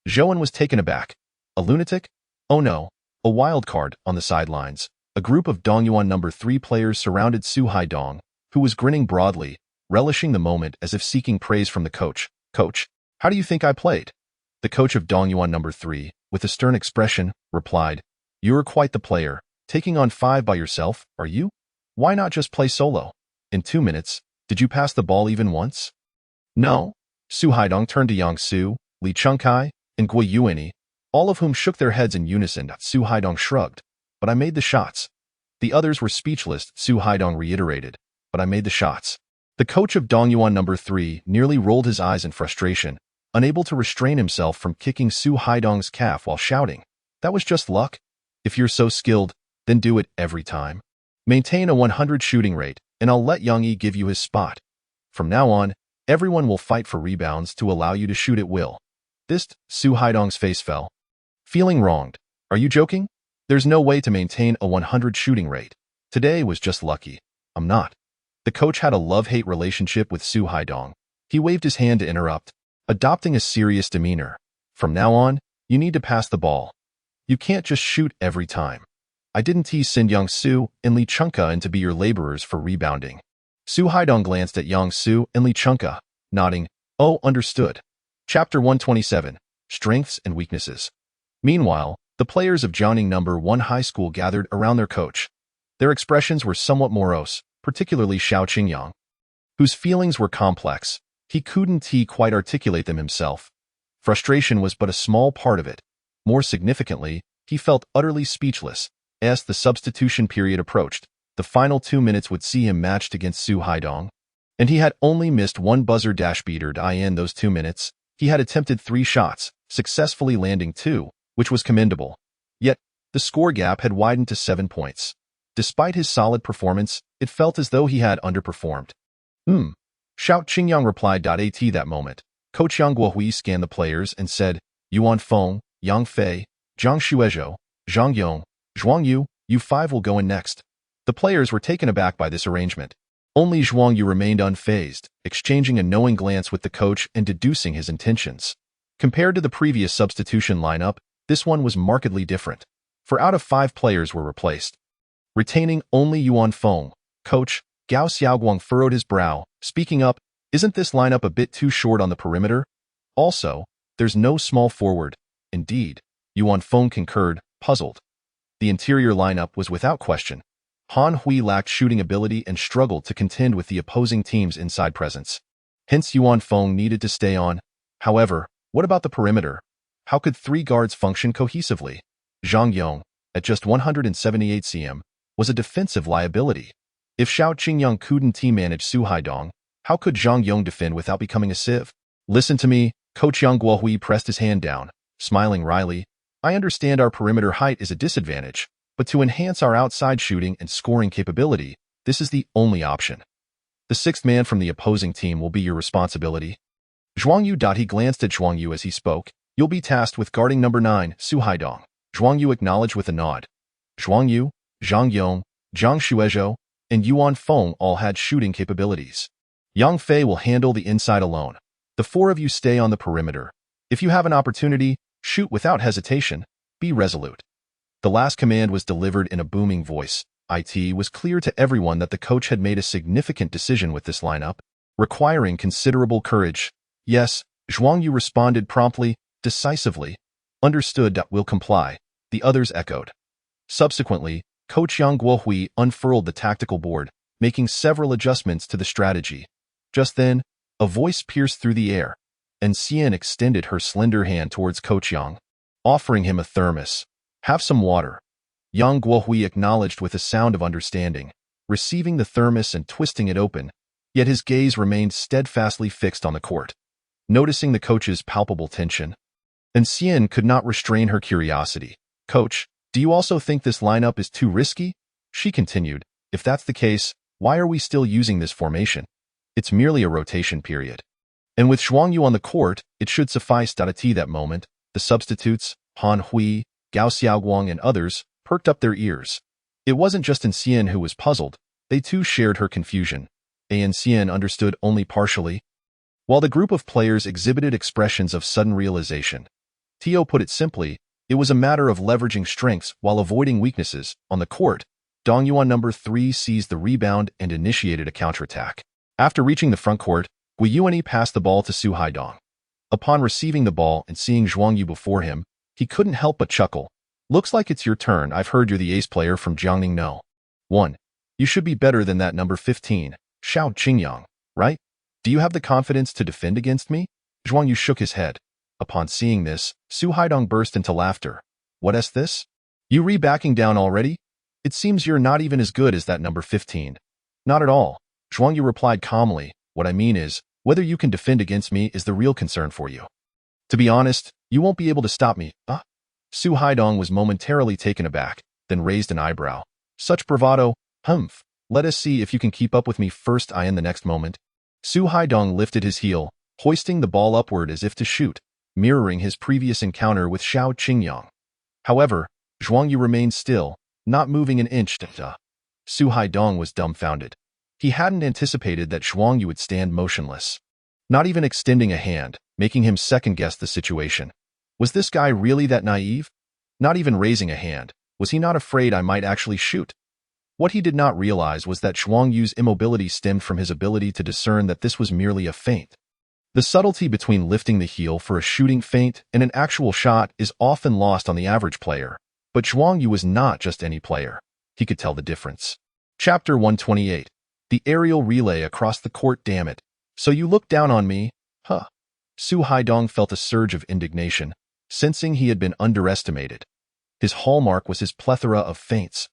Zhou was taken aback. A lunatic? Oh no, a wild card. On the sidelines, a group of Dongyuan No. 3 players surrounded Su Haidong, who was grinning broadly, relishing the moment as if seeking praise from the coach. Coach, how do you think I played? The coach of Dongyuan No. 3, with a stern expression, replied, You're quite the player, taking on 5 by yourself, are you? Why not just play solo? In 2 minutes, did you pass the ball even once? No. Su Haidong turned to Yang Su, Li Chengkai, and Gui Yuanyi, all of whom shook their heads in unison. Su Haidong shrugged, but I made the shots. The others were speechless. Su Haidong reiterated, but I made the shots. The coach of Dongyuan No. 3 nearly rolled his eyes in frustration, unable to restrain himself from kicking Su Haidong's calf while shouting, That was just luck. If you're so skilled, then do it every time. Maintain a 100 shooting rate, and I'll let Yang Yi give you his spot. From now on, everyone will fight for rebounds to allow you to shoot at will. Su Haidong's face fell. Feeling wronged. Are you joking? There's no way to maintain a 100 shooting rate. Today was just lucky. I'm not. The coach had a love-hate relationship with Su Haidong. He waved his hand to interrupt, adopting a serious demeanor. From now on, you need to pass the ball. You can't just shoot every time. I didn't tease Sin Yang Su and Li Chengkai into be your laborers for rebounding. Su Haidong glanced at Yang Su and Li Chengkai, nodding, Oh, understood. Chapter 127, Strengths and Weaknesses. Meanwhile, the players of Jiangning No. 1 High School gathered around their coach. Their expressions were somewhat morose, particularly Xiao Qingyang, whose feelings were complex. He couldn't quite articulate them himself. Frustration was but a small part of it. More significantly, he felt utterly speechless. As the substitution period approached, the final 2 minutes would see him matched against Su Haidong. And he had only missed 1 buzzer beater to end those 2 minutes. He had attempted 3 shots, successfully landing 2, which was commendable. Yet, the score gap had widened to 7 points. Despite his solid performance, it felt as though he had underperformed. Xiao Qingyang replied. At that moment, Coach Yang Guohui scanned the players and said, Yuan Feng, Yang Fei, Zhang Shuezhou, Zhang Yong, Zhuang Yu, you 5 will go in next. The players were taken aback by this arrangement. Only Zhuang Yu remained unfazed, exchanging a knowing glance with the coach and deducing his intentions. Compared to the previous substitution lineup, this one was markedly different. 4 out of 5 players were replaced. Retaining only Yuan Feng, Coach Gao Xiaoguang furrowed his brow, speaking up, Isn't this lineup a bit too short on the perimeter? Also, there's no small forward. Indeed, Yuan Feng concurred, puzzled. The interior lineup was without question. Han Hui lacked shooting ability and struggled to contend with the opposing team's inside presence. Hence Yuan Feng needed to stay on. However, what about the perimeter? How could 3 guards function cohesively? Zhang Yong, at just 178 cm, was a defensive liability. If Xiao Qingyang couldn't manage Su Haidong, how could Zhang Yong defend without becoming a sieve? Listen to me, Coach Yang Guohui pressed his hand down, smiling wryly. I understand our perimeter height is a disadvantage, but to enhance our outside shooting and scoring capability, this is the only option. The 6th man from the opposing team will be your responsibility. Zhuang Yu. He glanced at Zhuang Yu as he spoke. You'll be tasked with guarding number 9, Su Haidong. Zhuang Yu acknowledged with a nod. Zhuang Yu, Zhang Yong, Zhang Shuezhou, and Yuan Feng all had shooting capabilities. Yang Fei will handle the inside alone. The four of you stay on the perimeter. If you have an opportunity, shoot without hesitation. Be resolute. The last command was delivered in a booming voice. It was clear to everyone that the coach had made a significant decision with this lineup, requiring considerable courage. Yes, Zhuang Yu responded promptly, decisively. Understood, will comply. The others echoed. Subsequently, Coach Yang Guohui unfurled the tactical board, making several adjustments to the strategy. Just then, a voice pierced through the air, and Xian extended her slender hand towards Coach Yang, offering him a thermos. Have some water. Yang Guohui acknowledged with a sound of understanding, receiving the thermos and twisting it open, yet his gaze remained steadfastly fixed on the court. Noticing the coach's palpable tension, and Xian could not restrain her curiosity. Coach, do you also think this lineup is too risky? She continued. If that's the case, why are we still using this formation? It's merely a rotation period. And with Zhuang Yu on the court, it should suffice. At that moment, the substitutes, Han Hui, Gao Xiaoguang, and others, perked up their ears. It wasn't just Xian who was puzzled. They too shared her confusion. Xian understood only partially. While the group of players exhibited expressions of sudden realization, Tio put it simply, it was a matter of leveraging strengths while avoiding weaknesses. On the court, Dong Yuan number 3 seized the rebound and initiated a counterattack. After reaching the front court, Gui Yuani passed the ball to Su Haidong. Upon receiving the ball and seeing Zhuang Yu before him, he couldn't help but chuckle. Looks like it's your turn. I've heard you're the ace player from Jiangning No. 1. You should be better than that number 15, Shao Qingyang, right? Do you have the confidence to defend against me? Zhuang Yu shook his head. Upon seeing this, Su Haidong burst into laughter. What's this? You backing down already? It seems you're not even as good as that number 15. Not at all. Zhuang Yu replied calmly. What I mean is, whether you can defend against me is the real concern for you. To be honest, you won't be able to stop me, huh? Su Haidong was momentarily taken aback, then raised an eyebrow. Such bravado, humph. Let us see if you can keep up with me first. In the next moment, Su Haidong lifted his heel, hoisting the ball upward as if to shoot, mirroring his previous encounter with Shao Qingyang. However, Zhuang Yu remained still, not moving an inch. Su Haidong was dumbfounded. He hadn't anticipated that Zhuang Yu would stand motionless, not even extending a hand, making him second-guess the situation. Was this guy really that naive? Not even raising a hand. Was he not afraid I might actually shoot? What he did not realize was that Zhuang Yu's immobility stemmed from his ability to discern that this was merely a feint. The subtlety between lifting the heel for a shooting feint and an actual shot is often lost on the average player, but Zhuang Yu was not just any player. He could tell the difference. Chapter 128. The aerial relay across the court. Damn it. So you look down on me, huh? Su Haidong felt a surge of indignation, sensing he had been underestimated. His hallmark was his plethora of feints,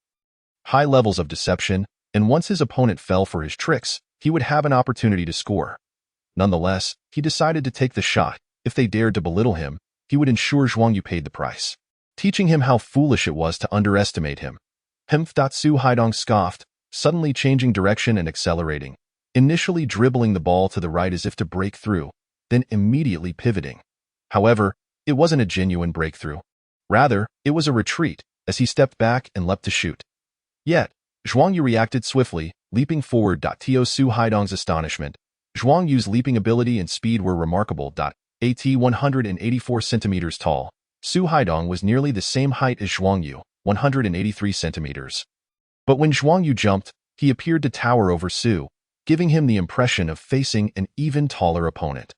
high levels of deception, and once his opponent fell for his tricks, he would have an opportunity to score. Nonetheless, he decided to take the shot. If they dared to belittle him, he would ensure Zhuang Yu paid the price, teaching him how foolish it was to underestimate him. Su Haidong scoffed, suddenly changing direction and accelerating, initially dribbling the ball to the right as if to break through, then immediately pivoting. However, it wasn't a genuine breakthrough. Rather, it was a retreat, as he stepped back and leapt to shoot. Yet, Zhuang Yu reacted swiftly, leaping forward. To Su Haidong's astonishment, Zhuang Yu's leaping ability and speed were remarkable. At 184 centimeters tall, Su Haidong was nearly the same height as Zhuang Yu, 183 centimeters. But when Zhuang Yu jumped, he appeared to tower over Su, giving him the impression of facing an even taller opponent.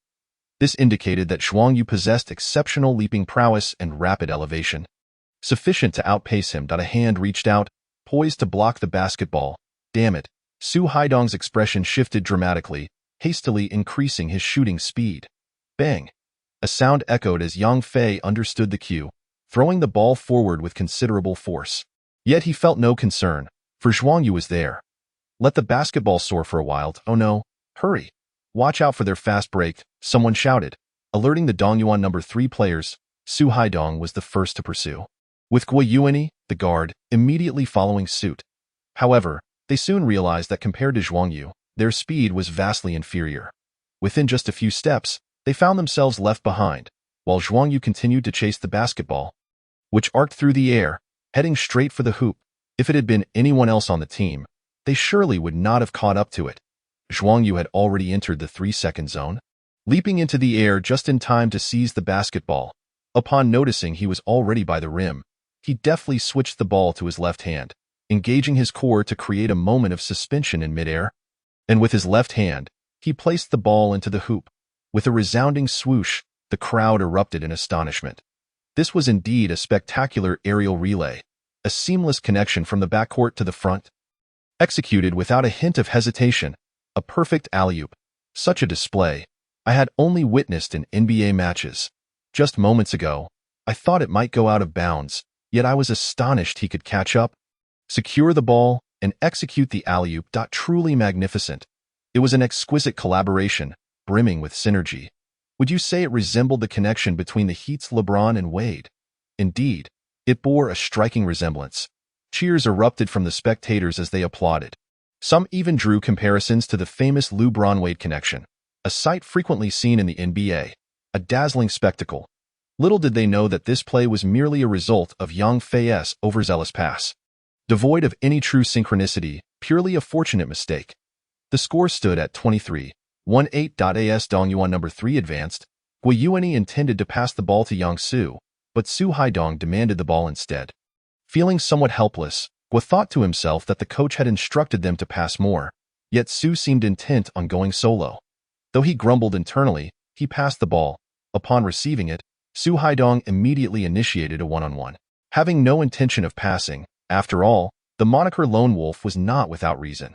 This indicated that Zhuang Yu possessed exceptional leaping prowess and rapid elevation, sufficient to outpace him. A hand reached out, poised to block the basketball. Damn it. Su Haidong's expression shifted dramatically, hastily increasing his shooting speed. Bang! A sound echoed as Yang Fei understood the cue, throwing the ball forward with considerable force. Yet he felt no concern, for Zhuang Yu was there. Let the basketball soar for a while. Oh no, hurry. Watch out for their fast break, someone shouted. Alerting the Dongyuan number 3 players, Su Haidong was the first to pursue, with Gui Yuani, the guard, immediately following suit. However, they soon realized that compared to Zhuang Yu, their speed was vastly inferior. Within just a few steps, they found themselves left behind, while Zhuang Yu continued to chase the basketball, which arced through the air, heading straight for the hoop. If it had been anyone else on the team, they surely would not have caught up to it. Zhuang Yu had already entered the 3-second zone. leaping into the air just in time to seize the basketball. Upon noticing he was already by the rim, he deftly switched the ball to his left hand, engaging his core to create a moment of suspension in midair. And with his left hand, he placed the ball into the hoop. With a resounding swoosh, the crowd erupted in astonishment. This was indeed a spectacular aerial relay, a seamless connection from the backcourt to the front. Executed without a hint of hesitation, a perfect alley-oop. Such a display I had only witnessed in NBA matches. Just moments ago, I thought it might go out of bounds, yet I was astonished he could catch up, secure the ball, and execute the alley-oop. Truly magnificent. It was an exquisite collaboration, brimming with synergy. Would you say it resembled the connection between the Heat's LeBron and Wade? Indeed, it bore a striking resemblance. Cheers erupted from the spectators as they applauded. Some even drew comparisons to the famous LeBron-Wade connection, a sight frequently seen in the NBA, a dazzling spectacle. Little did they know that this play was merely a result of Yang Fei's overzealous pass. Devoid of any true synchronicity, purely a fortunate mistake. The score stood at 23-18. As Dong Yuan number 3 advanced, Gui Yuani intended to pass the ball to Yang Su, but Su Haidong demanded the ball instead. Feeling somewhat helpless, Gui thought to himself that the coach had instructed them to pass more, yet Su seemed intent on going solo. Though he grumbled internally, he passed the ball. Upon receiving it, Su Haidong immediately initiated a one-on-one. Having no intention of passing, after all, the moniker Lone Wolf was not without reason.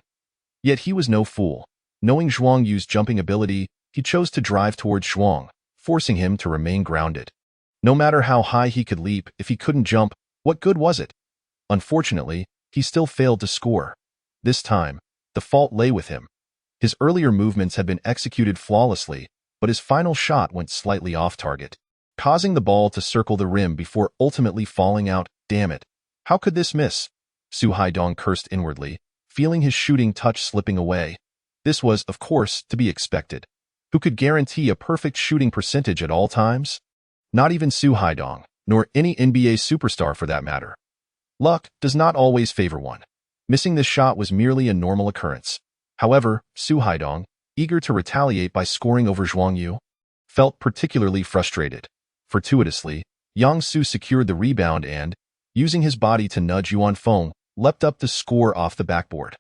Yet he was no fool. Knowing Zhuang Yu's jumping ability, he chose to drive towards Zhuang, forcing him to remain grounded. No matter how high he could leap, if he couldn't jump, what good was it? Unfortunately, he still failed to score. This time, the fault lay with him. His earlier movements had been executed flawlessly, but his final shot went slightly off target, causing the ball to circle the rim before ultimately falling out. Damn it. How could this miss? Su Haidong cursed inwardly, feeling his shooting touch slipping away. This was, of course, to be expected. Who could guarantee a perfect shooting percentage at all times? Not even Su Haidong, nor any NBA superstar for that matter. Luck does not always favor one. Missing this shot was merely a normal occurrence. However, Su Haidong, eager to retaliate by scoring over Zhuang Yu, felt particularly frustrated. Fortuitously, Yang Su secured the rebound and, using his body to nudge Yuan Feng, leapt up to score off the backboard.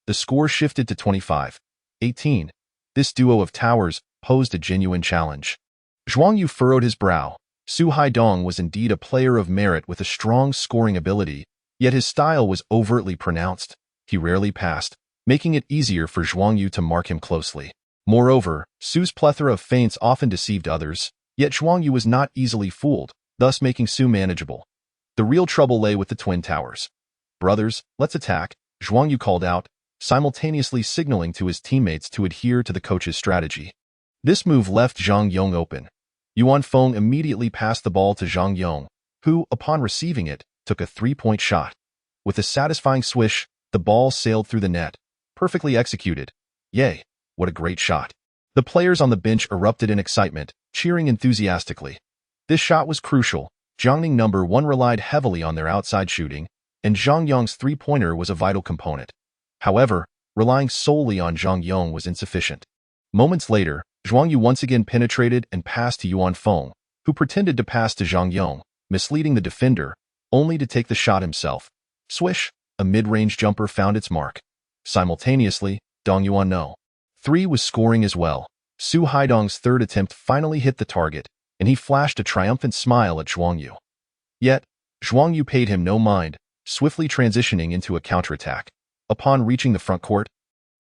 The score shifted to 25-18. This duo of towers posed a genuine challenge. Zhuang Yu furrowed his brow. Su Haidong was indeed a player of merit with a strong scoring ability, yet his style was overtly pronounced. He rarely passed, making it easier for Zhuang Yu to mark him closely. Moreover, Su's plethora of feints often deceived others, yet Zhuang Yu was not easily fooled, thus making Su manageable. The real trouble lay with the twin towers. Brothers, let's attack, Zhuang Yu called out, simultaneously signaling to his teammates to adhere to the coach's strategy. This move left Zhang Yong open. Yuan Feng immediately passed the ball to Zhang Yong, who, upon receiving it, took a three-point shot. With a satisfying swish, the ball sailed through the net. Perfectly executed. Yay, what a great shot. The players on the bench erupted in excitement, cheering enthusiastically. This shot was crucial. Jiangning number 1 relied heavily on their outside shooting, and Zhang Yong's three-pointer was a vital component. However, relying solely on Zhang Yong was insufficient. Moments later, Zhuang Yu once again penetrated and passed to Yuan Feng, who pretended to pass to Zhang Yong, misleading the defender, only to take the shot himself. Swish, a mid-range jumper found its mark. Simultaneously, Dong Yuan No. 3 was scoring as well. Su Haidong's third attempt finally hit the target, and he flashed a triumphant smile at Zhuang Yu. Yet, Zhuang Yu paid him no mind, swiftly transitioning into a counterattack. Upon reaching the front court,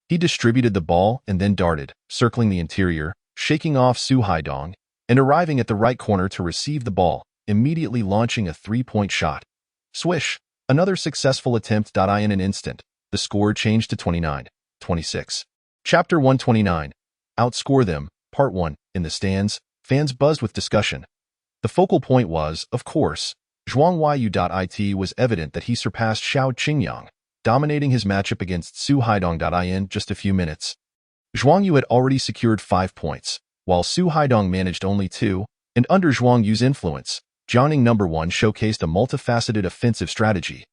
he distributed the ball and then darted, circling the interior, shaking off Su Haidong, and arriving at the right corner to receive the ball, immediately launching a three-point shot. Swish, another successful attempt. In an instant, the score changed to 29-26. Chapter 129. Outscore Them, Part 1. In the stands, fans buzzed with discussion. The focal point was, of course, Zhuang Yu. It was evident that he surpassed Xiao Qingyang, dominating his matchup against Su Haidong. In just a few minutes. Zhuang Yu had already secured 5 points, while Su Haidong managed only 2, and under Zhuang Yu's influence, Jiangning number 1 showcased a multifaceted offensive strategy.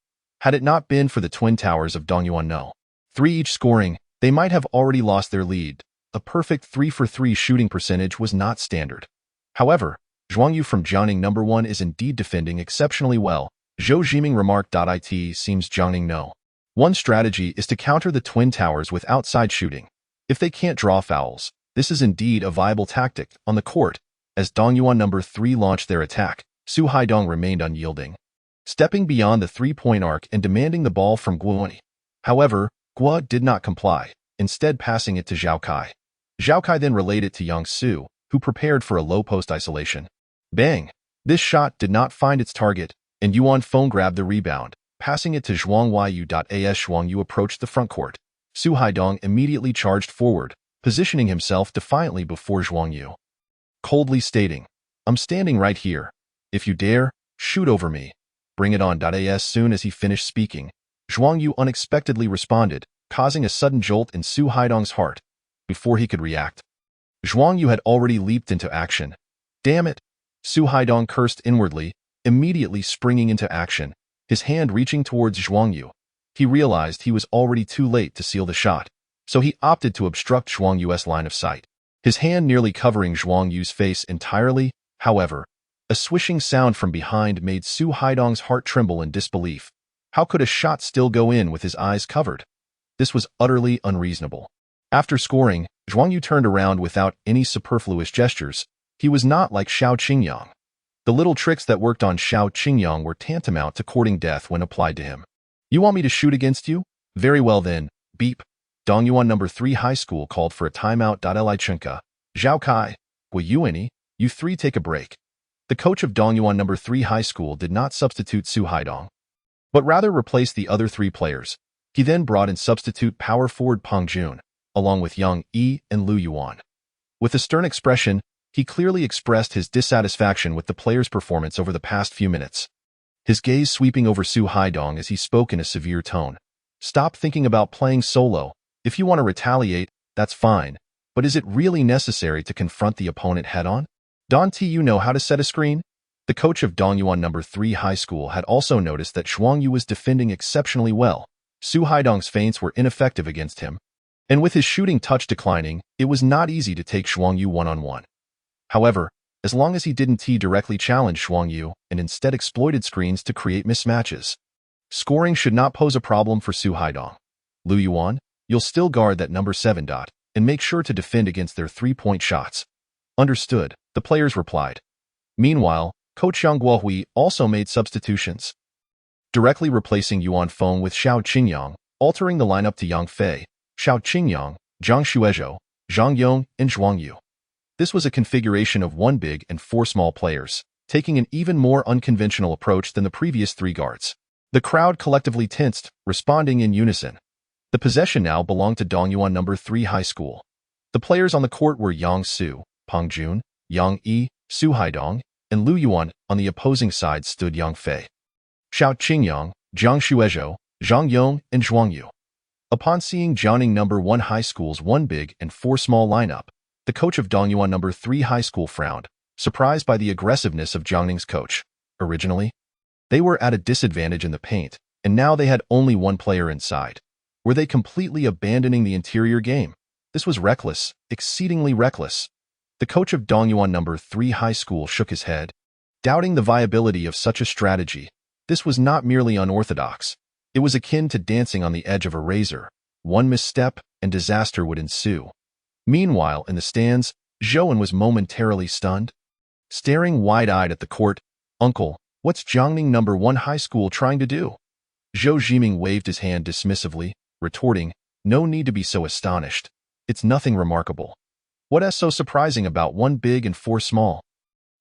Had it not been for the twin towers of Dongyuan No. 3 each scoring, they might have already lost their lead. a perfect 3-for-3 shooting percentage was not standard. However, Zhuang Yu from Jiangning number 1 is indeed defending exceptionally well. Zhou Jiming remarked. It seems Jiangning know. One strategy is to counter the Twin Towers with outside shooting. If they can't draw fouls, this is indeed a viable tactic. On the court, as Dongyuan number 3 launched their attack, Su Haidong remained unyielding, stepping beyond the three-point arc and demanding the ball from Guo. However, Guo did not comply, instead passing it to Zhao Kai. Zhao Kai then relayed it to Yang Su, who prepared for a low-post isolation. Bang! This shot did not find its target, and Yuan Feng grabbed the rebound, passing it to Zhuang Yu. As Zhuang Yu approached the front court, Su Haidong immediately charged forward, positioning himself defiantly before Zhuang Yu, coldly stating, "I'm standing right here. If you dare, shoot over me. Bring it on." As soon as he finished speaking, Zhuang Yu unexpectedly responded, causing a sudden jolt in Su Haidong's heart. Before he could react, Zhuang Yu had already leaped into action. Damn it! Su Haidong cursed inwardly, immediately springing into action, his hand reaching towards Zhuang Yu. He realized he was already too late to seal the shot, so he opted to obstruct Zhuang Yu's line of sight, his hand nearly covering Zhuang Yu's face entirely. However, a swishing sound from behind made Su Haidong's heart tremble in disbelief. How could a shot still go in with his eyes covered? This was utterly unreasonable. After scoring, Zhuang Yu turned around without any superfluous gestures. He was not like Xiao Qingyang. The little tricks that worked on Xiao Qingyang were tantamount to courting death when applied to him. "You want me to shoot against you? Very well then, beep." Dongyuan number 3 high school called for a timeout. Chenka, Zhao Kai, Gu Yuani, you three take a break. The coach of Dongyuan number 3 high school did not substitute Su Haidong, but rather replaced the other 3 players. He then brought in substitute power forward Peng Jun, along with Yang Yi and Lu Yuan. With a stern expression, he clearly expressed his dissatisfaction with the players' performance over the past few minutes, his gaze sweeping over Su Haidong as he spoke in a severe tone. "Stop thinking about playing solo. If you want to retaliate, that's fine, but is it really necessary to confront the opponent head-on? Don't you know how to set a screen?" The coach of Dongyuan number 3 high school had also noticed that Zhuang Yu was defending exceptionally well. Su Haidong's feints were ineffective against him, and with his shooting touch declining, it was not easy to take Zhuang Yu one-on-one. However, as long as he didn't directly challenge Zhuang Yu and instead exploited screens to create mismatches, scoring should not pose a problem for Su Haidong. "Lu Yuan, you'll still guard that number 7 and make sure to defend against their three-point shots." "Understood," the players replied. Meanwhile, Coach Yang Guohui also made substitutions, directly replacing Yuan Feng with Xiao Qingyang, altering the lineup to Yang Fei, Xiao Qingyang, Zhang Xuezhou, Zhang Yong, and Zhuang Yu. This was a configuration of 1 big and 4 small players, taking an even more unconventional approach than the previous 3 guards. The crowd collectively tensed, responding in unison. The possession now belonged to Dongyuan number 3 high school. The players on the court were Yang Su, Peng Jun, Yang Yi, Su Haidong, and Lu Yuan. On the opposing side stood Yang Fei, Xiao Qingyang, Zhang Xuezhou, Zhang Yong, and Zhuang Yu. Upon seeing Jiangning number 1 high school's 1 big and 4 small lineup, the coach of Dongyuan number 3 high school frowned, surprised by the aggressiveness of Jiangning's coach. Originally, they were at a disadvantage in the paint, and now they had only 1 player inside. Were they completely abandoning the interior game? This was reckless, exceedingly reckless. The coach of Dongyuan number 3 high school shook his head, doubting the viability of such a strategy. This was not merely unorthodox. It was akin to dancing on the edge of a razor. One misstep, and disaster would ensue. Meanwhile, in the stands, Zhouan was momentarily stunned, staring wide-eyed at the court. "Uncle, what's Jiangning number 1 high school trying to do?" Zhou Jiming waved his hand dismissively, retorting, "No need to be so astonished. It's nothing remarkable. What is so surprising about 1 big and 4 small?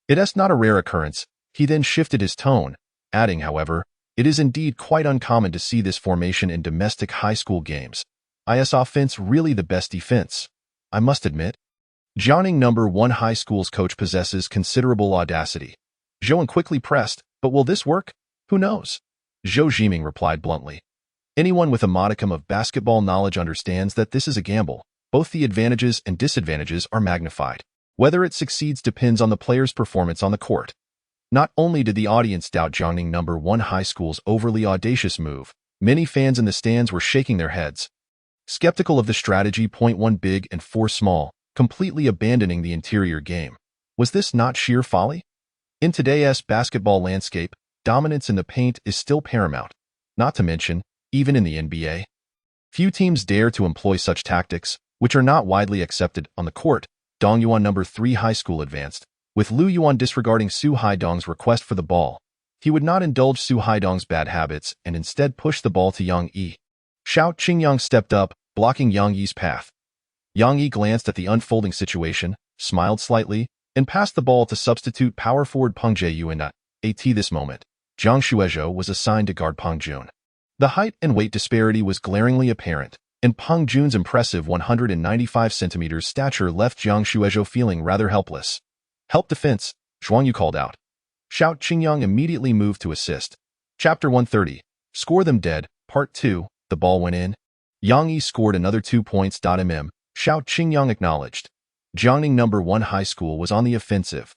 It is not a rare occurrence." He then shifted his tone, adding, "However, it is indeed quite uncommon to see this formation in domestic high school games. Is offense really the best defense? I must admit, Jiangning number 1 high school's coach possesses considerable audacity." Zhouan quickly pressed, "But will this work? Who knows?" Zhou Jiming replied bluntly, "Anyone with a modicum of basketball knowledge understands that this is a gamble. Both the advantages and disadvantages are magnified. Whether it succeeds depends on the player's performance on the court." Not only did the audience doubt Jiangning number 1 high school's overly audacious move, many fans in the stands were shaking their heads. Skeptical of the strategy, point 1 big and 4 small, completely abandoning the interior game. Was this not sheer folly? In today's basketball landscape, dominance in the paint is still paramount. Not to mention, even in the NBA, few teams dare to employ such tactics, which are not widely accepted on the court. Dong Yuan number 3 high school advanced, with Lu Yuan disregarding Su Haidong's request for the ball. He would not indulge Su Haidong's bad habits and instead push the ball to Yang Yi. Xiao Qingyang stepped up, blocking Yang Yi's path. Yang Yi glanced at the unfolding situation, smiled slightly, and passed the ball to substitute power forward Peng Jiyuan. At this moment, Zhang Shuizhou was assigned to guard Peng Jun. The height and weight disparity was glaringly apparent, and Peng Jun's impressive 195 centimeters stature left Zhang Shuizhou feeling rather helpless. Help defense, Zhuang Yu called out. Xiao Qingyang immediately moved to assist. Chapter 130. Score them dead, Part 2. The ball went in. Yang Yi scored another 2 points. Xiao Qingyang acknowledged. Jiangning number 1 high school was on the offensive.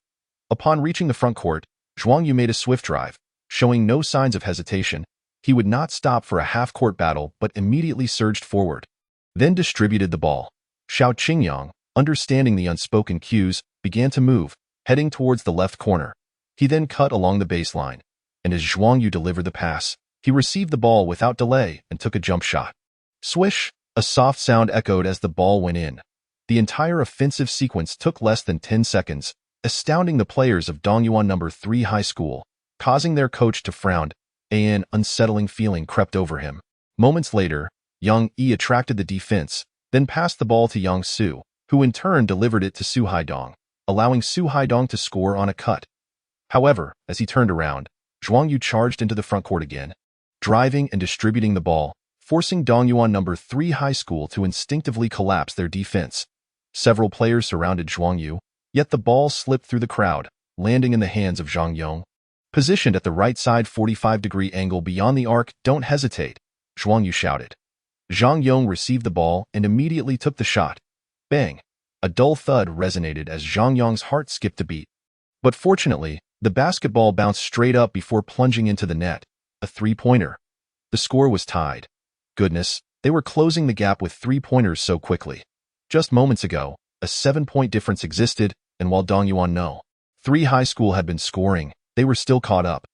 Upon reaching the front court, Zhuang Yu made a swift drive. Showing no signs of hesitation, he would not stop for a half-court battle but immediately surged forward. Then distributed the ball. Xiao Qingyang, understanding the unspoken cues, began to move, heading towards the left corner. He then cut along the baseline, and as Zhuang Yu delivered the pass, he received the ball without delay and took a jump shot. Swish! A soft sound echoed as the ball went in. The entire offensive sequence took less than 10 seconds, astounding the players of Dong Yuan number 3 high school, causing their coach to frown. An unsettling feeling crept over him. Moments later, Yang Yi attracted the defense, then passed the ball to Yang Su, who in turn delivered it to Su Haidong, allowing Su Haidong to score on a cut. However, as he turned around, Zhuang Yu charged into the front court again, driving and distributing the ball, forcing Dong Yuan number 3 high school to instinctively collapse their defense. Several players surrounded Zhuang Yu, yet the ball slipped through the crowd, landing in the hands of Zhang Yong. Positioned at the right side 45-degree angle beyond the arc, don't hesitate, Zhuang Yu shouted. Zhang Yong received the ball and immediately took the shot. Bang! A dull thud resonated as Zhang Yong's heart skipped a beat. But fortunately, the basketball bounced straight up before plunging into the net. A 3-pointer. The score was tied. Goodness, they were closing the gap with 3-pointers so quickly. Just moments ago, a 7-point difference existed, and while Dong Yuan no. 3 high school had been scoring, they were still caught up.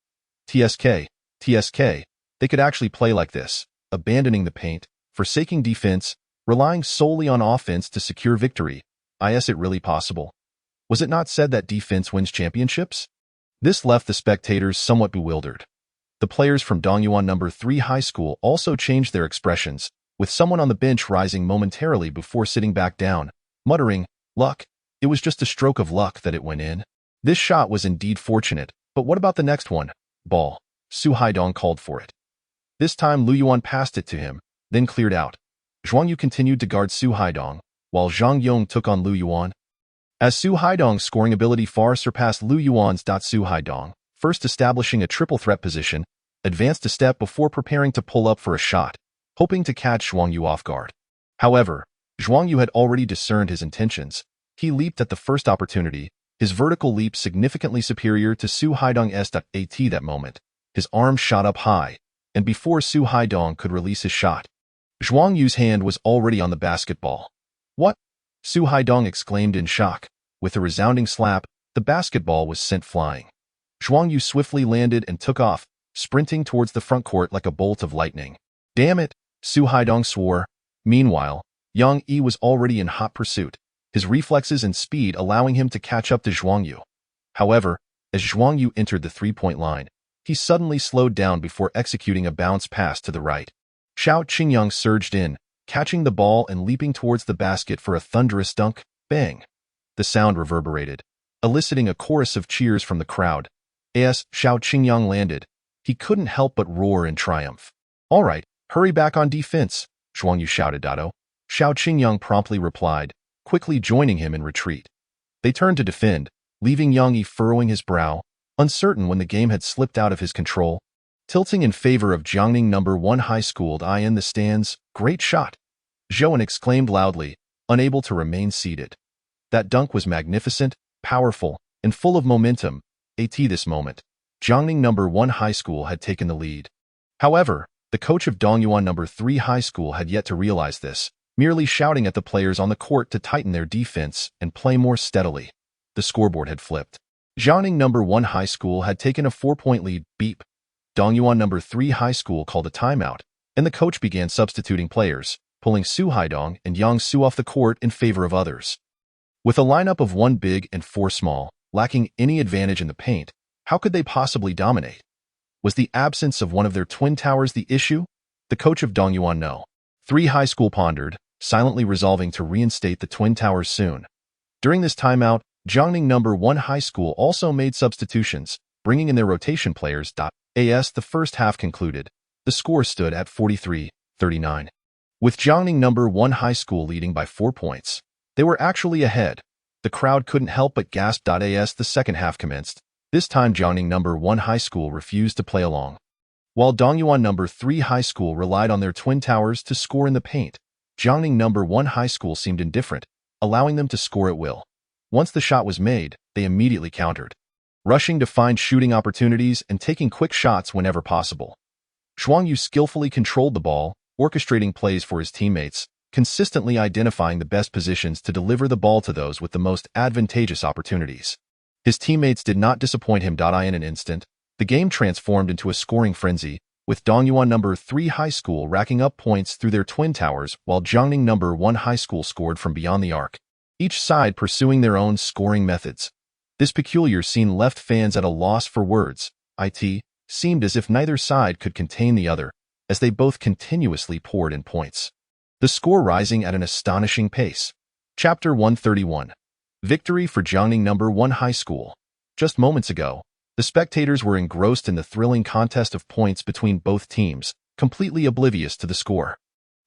TSK, they could actually play like this, abandoning the paint, forsaking defense, relying solely on offense to secure victory. Is it really possible? Was it not said that defense wins championships? This left the spectators somewhat bewildered. The players from Dong Yuan number 3 high school also changed their expressions, with someone on the bench rising momentarily before sitting back down, muttering, "Luck. It was just a stroke of luck that it went in." This shot was indeed fortunate, but what about the next one? Ball. Su Haidong called for it. This time Lu Yuan passed it to him, then cleared out. Zhuang Yu continued to guard Su Haidong, while Zhang Yong took on Lu Yuan. As Su Haidong's scoring ability far surpassed Lu Yuan's, Su Haidong, first establishing a triple threat position, advanced a step before preparing to pull up for a shot, hoping to catch Zhuang Yu off guard. However, Zhuang Yu had already discerned his intentions. He leaped at the first opportunity, his vertical leap significantly superior to Su Haidong's. That moment, his arm shot up high, and before Su Haidong could release his shot, Zhuang Yu's hand was already on the basketball. What? Su Haidong exclaimed in shock. With a resounding slap, the basketball was sent flying. Zhuang Yu swiftly landed and took off, sprinting towards the front court like a bolt of lightning. Damn it, Su Haidong swore. Meanwhile, Yang Yi was already in hot pursuit, his reflexes and speed allowing him to catch up to Zhuang Yu. However, as Zhuang Yu entered the 3-point line, he suddenly slowed down before executing a bounce pass to the right. Xiao Qingyang surged in, catching the ball and leaping towards the basket for a thunderous dunk. Bang! The sound reverberated, eliciting a chorus of cheers from the crowd. As Xiao Qingyang landed, he couldn't help but roar in triumph. All right, hurry back on defense, Zhuang Yu shouted. Xiao Qingyang promptly replied, quickly joining him in retreat. They turned to defend, leaving Yang Yi furrowing his brow, uncertain when the game had slipped out of his control. Tilting in favor of Jiangning number 1 high school in the stands. Great shot! Zhouan exclaimed loudly, unable to remain seated. That dunk was magnificent, powerful, and full of momentum. This moment, Jiangning number 1 high school had taken the lead. However, The coach of Dongyuan number 3 high school had yet to realize this, merely shouting at the players on the court to tighten their defense and play more steadily. The scoreboard had flipped. Jiangning number 1 high school had taken a 4-point lead. Beep. Dongyuan number 3 high school called a timeout, and the coach began substituting players, pulling Su Haidong and Yang Su off the court in favor of others. With a lineup of 1 big and 4 small, lacking any advantage in the paint, how could they possibly dominate? Was the absence of one of their twin towers the issue? The coach of Dongyuan no. 3 high school pondered, silently resolving to reinstate the twin towers soon. During this timeout, Jiangning number 1 high school also made substitutions, bringing in their rotation players. As the first half concluded, the score stood at 43-39. With Jiangning number 1 high school leading by 4 points, they were actually ahead. The crowd couldn't help but gasp. As the second half commenced, this time Jiangning number 1 high school refused to play along. While Dongyuan number 3 high school relied on their twin towers to score in the paint, Jiangning number 1 high school seemed indifferent, allowing them to score at will. Once the shot was made, they immediately countered, rushing to find shooting opportunities and taking quick shots whenever possible. Zhuang Yu skillfully controlled the ball, orchestrating plays for his teammates, consistently identifying the best positions to deliver the ball to those with the most advantageous opportunities. His teammates did not disappoint him. In an instant, the game transformed into a scoring frenzy, with Dongyuan number 3 high school racking up points through their twin towers while Jiangning number 1 high school scored from beyond the arc, each side pursuing their own scoring methods. This peculiar scene left fans at a loss for words. It seemed as if neither side could contain the other, as they both continuously poured in points. The score rising at an astonishing pace. Chapter 131. Victory for Jiangning number 1 high school. Just moments ago, the spectators were engrossed in the thrilling contest of points between both teams, completely oblivious to the score.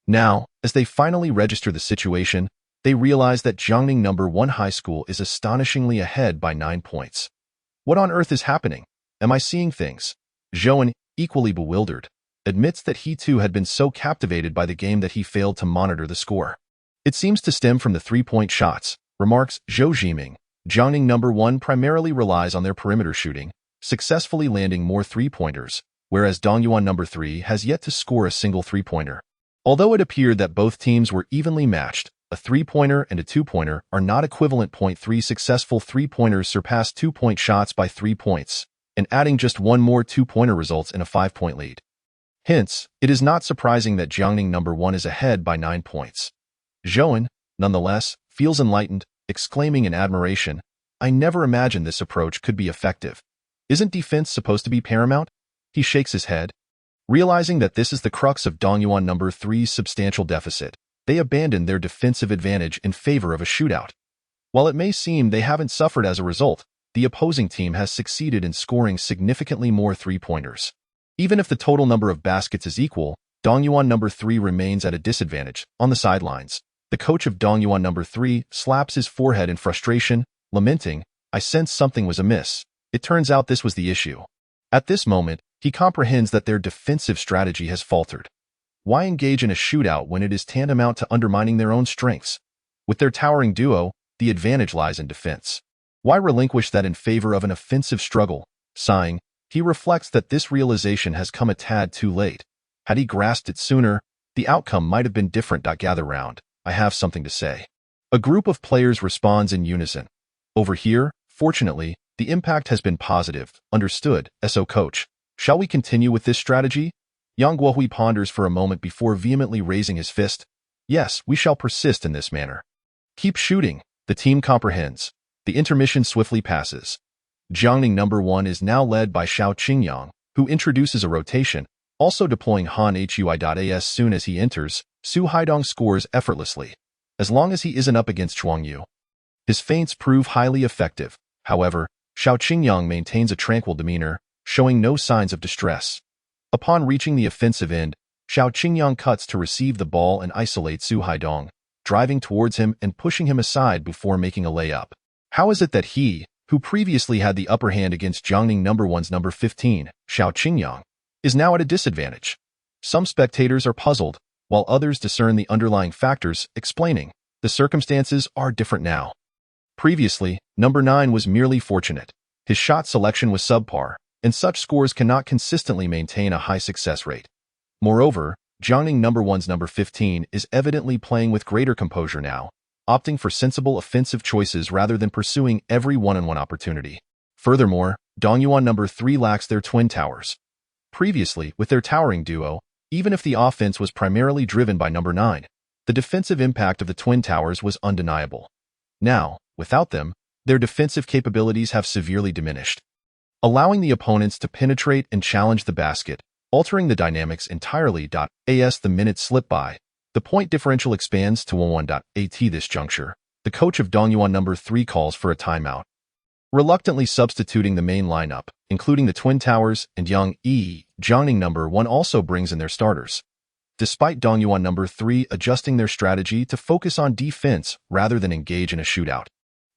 Now, as they finally register the situation, they realize that Jiangning number 1 high school is astonishingly ahead by 9 points. What on earth is happening? Am I seeing things? Zhou, equally bewildered, admits that he too had been so captivated by the game that he failed to monitor the score. It seems to stem from the 3-point shots, remarks Zhou Jiming. Jiangning number 1 primarily relies on their perimeter shooting, successfully landing more 3-pointers, whereas Dongyuan number 3 has yet to score a single 3-pointer. Although it appeared that both teams were evenly matched, a 3-pointer and a 2-pointer are not equivalent. 3 successful 3-pointers surpass 2-point shots by 3 points, and adding just one more 2-pointer results in a 5-point lead. Hence, it is not surprising that Jiangning number 1 is ahead by 9 points. Zhou, nonetheless, feels enlightened, exclaiming in admiration, "I never imagined this approach could be effective. Isn't defense supposed to be paramount?" He shakes his head. Realizing that this is the crux of Dongyuan number 3's substantial deficit, they abandon their defensive advantage in favor of a shootout. While it may seem they haven't suffered as a result, the opposing team has succeeded in scoring significantly more 3-pointers. Even if the total number of baskets is equal, Dongyuan number 3 remains at a disadvantage. On the sidelines, the coach of Dongyuan number 3 slaps his forehead in frustration, lamenting, "I sensed something was amiss. It turns out this was the issue." At this moment, he comprehends that their defensive strategy has faltered. Why engage in a shootout when it is tantamount to undermining their own strengths? With their towering duo, the advantage lies in defense. Why relinquish that in favor of an offensive struggle? Sighing, he reflects that this realization has come a tad too late. Had he grasped it sooner, the outcome might have been different. Gather round. I have something to say. A group of players responds in unison. Over here, fortunately, the impact has been positive. Understood, SO coach. Shall we continue with this strategy? Yang Guohui ponders for a moment before vehemently raising his fist. Yes, we shall persist in this manner. Keep shooting. The team comprehends. The intermission swiftly passes. Jiangning number 1 is now led by Xiao Qingyang, who introduces a rotation, also deploying Han Hui. As soon as he enters, Su Haidong scores effortlessly, as long as he isn't up against Zhuang Yu. His feints prove highly effective. However, Xiao Qingyang maintains a tranquil demeanor, showing no signs of distress. Upon reaching the offensive end, Xiao Qingyang cuts to receive the ball and isolate Su Haidong, driving towards him and pushing him aside before making a layup. How is it that he, who previously had the upper hand against Jiangning number 1's number 15, Xiao Qingyang, is now at a disadvantage? Some spectators are puzzled, while others discern the underlying factors, explaining, the circumstances are different now. Previously, number 9 was merely fortunate. His shot selection was subpar, and such scores cannot consistently maintain a high success rate. Moreover, Jiangning number 1's number 15 is evidently playing with greater composure now, opting for sensible offensive choices rather than pursuing every one-on-one opportunity. Furthermore, Dongyuan number 3 lacks their twin towers. Previously, with their towering duo, even if the offense was primarily driven by number 9, the defensive impact of the twin towers was undeniable. Now, without them, their defensive capabilities have severely diminished, allowing the opponents to penetrate and challenge the basket, altering the dynamics entirely. As the minutes slip by, the point differential expands to 1-1. At this juncture, the coach of Dongyuan number 3 calls for a timeout, reluctantly substituting the main lineup, including the Twin Towers and Young E. Jiangning number 1 also brings in their starters, despite Dongyuan number 3 adjusting their strategy to focus on defense rather than engage in a shootout.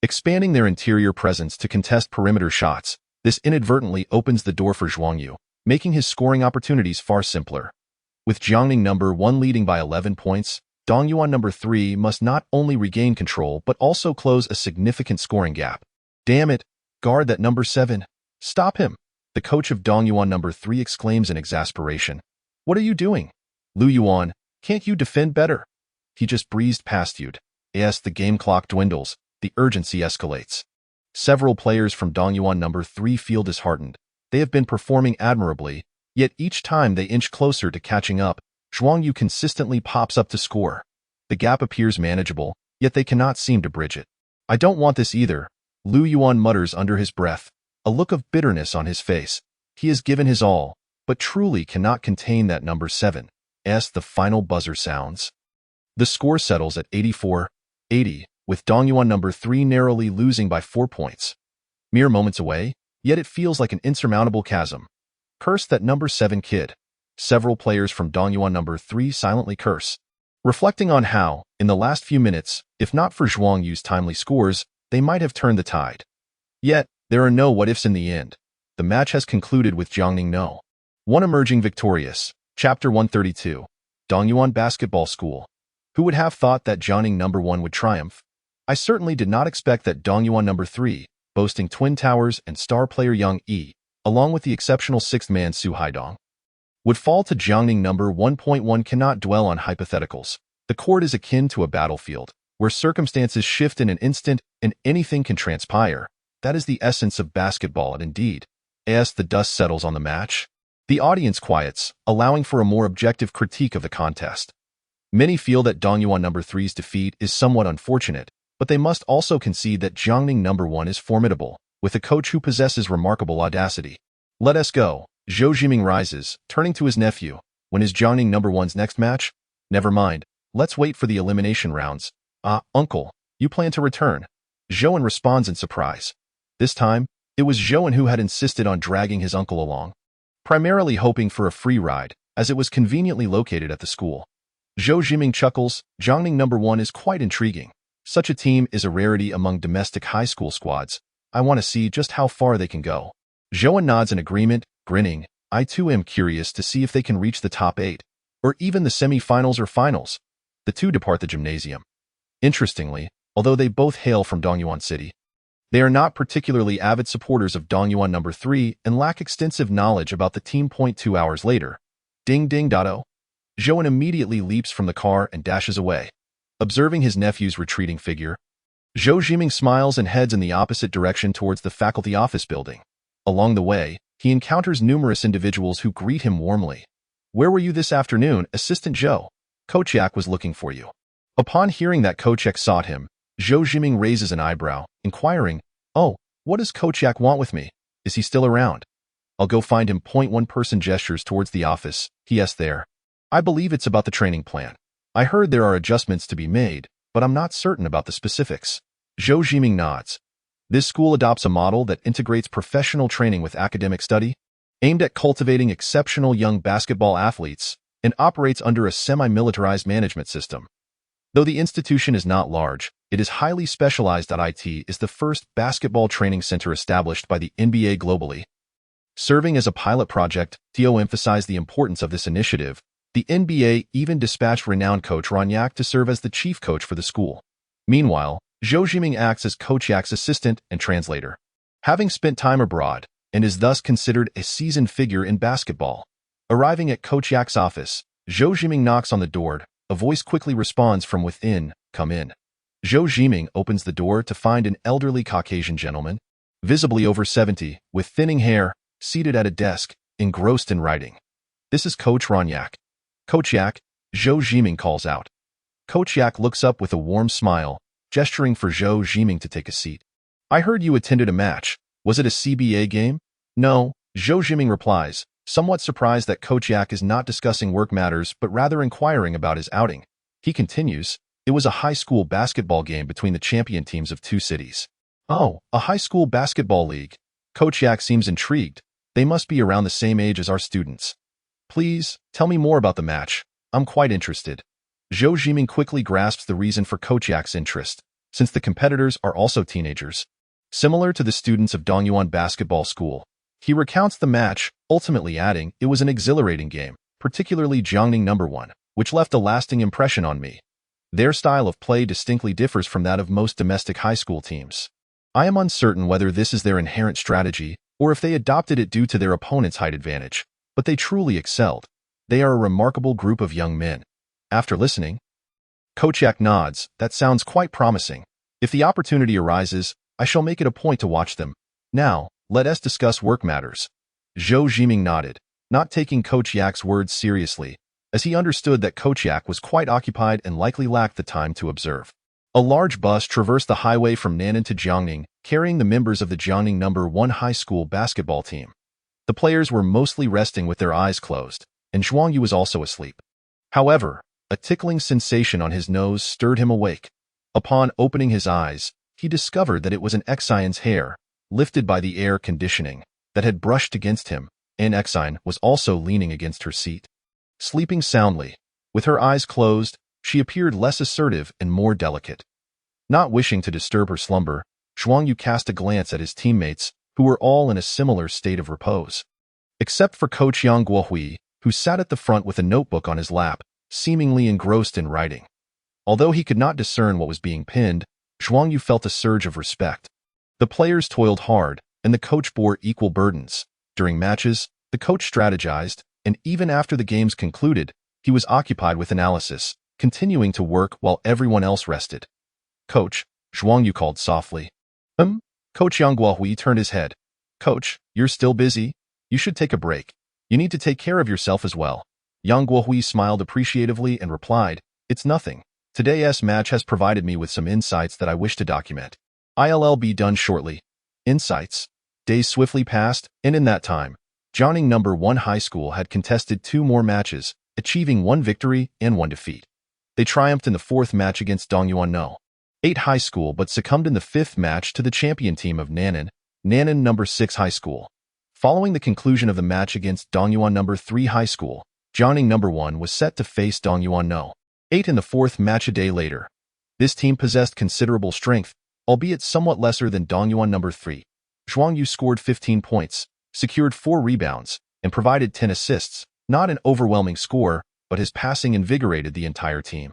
Expanding their interior presence to contest perimeter shots, this inadvertently opens the door for Zhuang Yu, making his scoring opportunities far simpler. With Jiangning number 1 leading by 11 points, Dongyuan number 3 must not only regain control but also close a significant scoring gap. Damn it, guard that number 7. Stop him, the coach of Dongyuan number 3 exclaims in exasperation. What are you doing? Lu Yuan, can't you defend better? He just breezed past you. As the game clock dwindles, the urgency escalates. Several players from Dongyuan number 3 feel disheartened. They have been performing admirably, yet each time they inch closer to catching up, Zhuang Yu consistently pops up to score. The gap appears manageable, yet they cannot seem to bridge it. I don't want this either, Lu Yuan mutters under his breath, a look of bitterness on his face. He has given his all, but truly cannot contain that number 7. As the final buzzer sounds, the score settles at 84-80, with Dongyuan number 3 narrowly losing by 4 points. Mere moments away, yet it feels like an insurmountable chasm. Curse that number 7 kid. Several players from Dongyuan number 3 silently curse, reflecting on how, in the last few minutes, if not for Zhuang Yu's timely scores, they might have turned the tide. Yet, there are no what-ifs in the end. The match has concluded with Jiangning No. 1 emerging victorious. Chapter 132. Dongyuan Basketball School. Who would have thought that Jiangning number 1 would triumph? I certainly did not expect that Dongyuan number 3, boasting Twin Towers and star player Young E, along with the exceptional 6th man Su Haidong, would fall to Jiangning number 1.1. Cannot dwell on hypotheticals. The court is akin to a battlefield, where circumstances shift in an instant and anything can transpire. That is the essence of basketball, and indeed, as the dust settles on the match, the audience quiets, allowing for a more objective critique of the contest. Many feel that Dongyuan number 3's defeat is somewhat unfortunate, but they must also concede that Jiangning number 1 is formidable, with a coach who possesses remarkable audacity. Let us go. Zhou Jiming rises, turning to his nephew. When is Jiangning number 1's next match? Never mind. Let's wait for the elimination rounds. Ah, uncle, you plan to return? Zhouan responds in surprise. This time, it was Zhouan who had insisted on dragging his uncle along, primarily hoping for a free ride, as it was conveniently located at the school. Zhou Jiming chuckles. Jiangning number 1 is quite intriguing. Such a team is a rarity among domestic high school squads. I want to see just how far they can go. Zhouan nods in agreement, grinning. I too am curious to see if they can reach the top 8, or even the semi-finals or finals. The two depart the gymnasium. Interestingly, although they both hail from Dongyuan City, they are not particularly avid supporters of Dongyuan number 3 and lack extensive knowledge about the team. 2 hours later. Ding ding dotto. Zhouan immediately leaps from the car and dashes away. Observing his nephew's retreating figure, Zhou Jiming smiles and heads in the opposite direction towards the faculty office building. Along the way, he encounters numerous individuals who greet him warmly. Where were you this afternoon, Assistant Zhou? Coach Yak was looking for you. Upon hearing that Coach Yak sought him, Zhou Jiming raises an eyebrow, inquiring, Oh, what does Coach Yak want with me? Is he still around? I'll go find him. 1 person gestures towards the office. Yes, there. I believe it's about the training plan. I heard there are adjustments to be made, but I'm not certain about the specifics. Zhou Jiming nods. This school adopts a model that integrates professional training with academic study, aimed at cultivating exceptional young basketball athletes, and operates under a semi-militarized management system. Though the institution is not large, it is highly specialized. IT is the first basketball training center established by the NBA globally. Serving as a pilot project, To emphasized the importance of this initiative. The NBA even dispatched renowned coach Ron Yak to serve as the chief coach for the school. Meanwhile, Zhou Jiming acts as Coach Yak's assistant and translator, having spent time abroad, and is thus considered a seasoned figure in basketball. Arriving at Coach Yak's office, Zhou Jiming knocks on the door. A voice quickly responds from within, "Come in." Zhou Jiming opens the door to find an elderly Caucasian gentleman, visibly over 70, with thinning hair, seated at a desk, engrossed in writing. "This is Coach Ron Yak." "Coach Yak," Zhou Jiming calls out. Coach Yak looks up with a warm smile, gesturing for Zhou Jiming to take a seat. "I heard you attended a match. Was it a CBA game?" "No," Zhou Jiming replies, somewhat surprised that Coach Yak is not discussing work matters but rather inquiring about his outing. He continues, "It was a high school basketball game between the champion teams of two cities." "Oh, a high school basketball league." Coach Yak seems intrigued. "They must be around the same age as our students." "Please, tell me more about the match. I'm quite interested." Zhou Jiming quickly grasps the reason for Coach Yak's interest, since the competitors are also teenagers. Similar to the students of Dongyuan Basketball School, he recounts the match, ultimately adding, "It was an exhilarating game, particularly Jiangning No. 1, which left a lasting impression on me. Their style of play distinctly differs from that of most domestic high school teams. I am uncertain whether this is their inherent strategy or if they adopted it due to their opponent's height advantage, but they truly excelled. They are a remarkable group of young men." After listening, Coach Yak nods. "That sounds quite promising. If the opportunity arises, I shall make it a point to watch them. Now, let us discuss work matters." Zhou Jiming nodded, not taking Coach Yak's words seriously, as he understood that Coach Yak was quite occupied and likely lacked the time to observe. A large bus traversed the highway from Nanning to Jiangning, carrying the members of the Jiangning No. 1 high school basketball team. The players were mostly resting with their eyes closed, and Zhuang Yu was also asleep. However, a tickling sensation on his nose stirred him awake. Upon opening his eyes, he discovered that it was an Xian's hair, lifted by the air conditioning, that had brushed against him, and Xian was also leaning against her seat. Sleeping soundly, with her eyes closed, she appeared less assertive and more delicate. Not wishing to disturb her slumber, Zhuang Yu cast a glance at his teammates, who were all in a similar state of repose. Except for Coach Yang Guohui, who sat at the front with a notebook on his lap, seemingly engrossed in writing. Although he could not discern what was being pinned, Zhuang Yu felt a surge of respect. The players toiled hard, and the coach bore equal burdens. During matches, the coach strategized, and even after the games concluded, he was occupied with analysis, continuing to work while everyone else rested. "Coach," Zhuang Yu called softly. Coach Yang Guohui turned his head. "Coach, you're still busy? You should take a break. You need to take care of yourself as well." Yang Guohui smiled appreciatively and replied, "It's nothing. Today's match has provided me with some insights that I wish to document. I'll be done shortly." Insights. Days swiftly passed, and in that time, Jiangning No. 1 high school had contested 2 more matches, achieving 1 victory and 1 defeat. They triumphed in the 4th match against Dongyuan No. 8 high school but succumbed in the 5th match to the champion team of Nanning No. 6 high school. Following the conclusion of the match against Dongyuan No. 3 high school, Jiangning No. 1 was set to face Dongyuan No. 8 in the 4th match a day later. This team possessed considerable strength, albeit somewhat lesser than Dongyuan No. 3. Zhuang Yu scored 15 points, secured 4 rebounds, and provided 10 assists, not an overwhelming score, but his passing invigorated the entire team.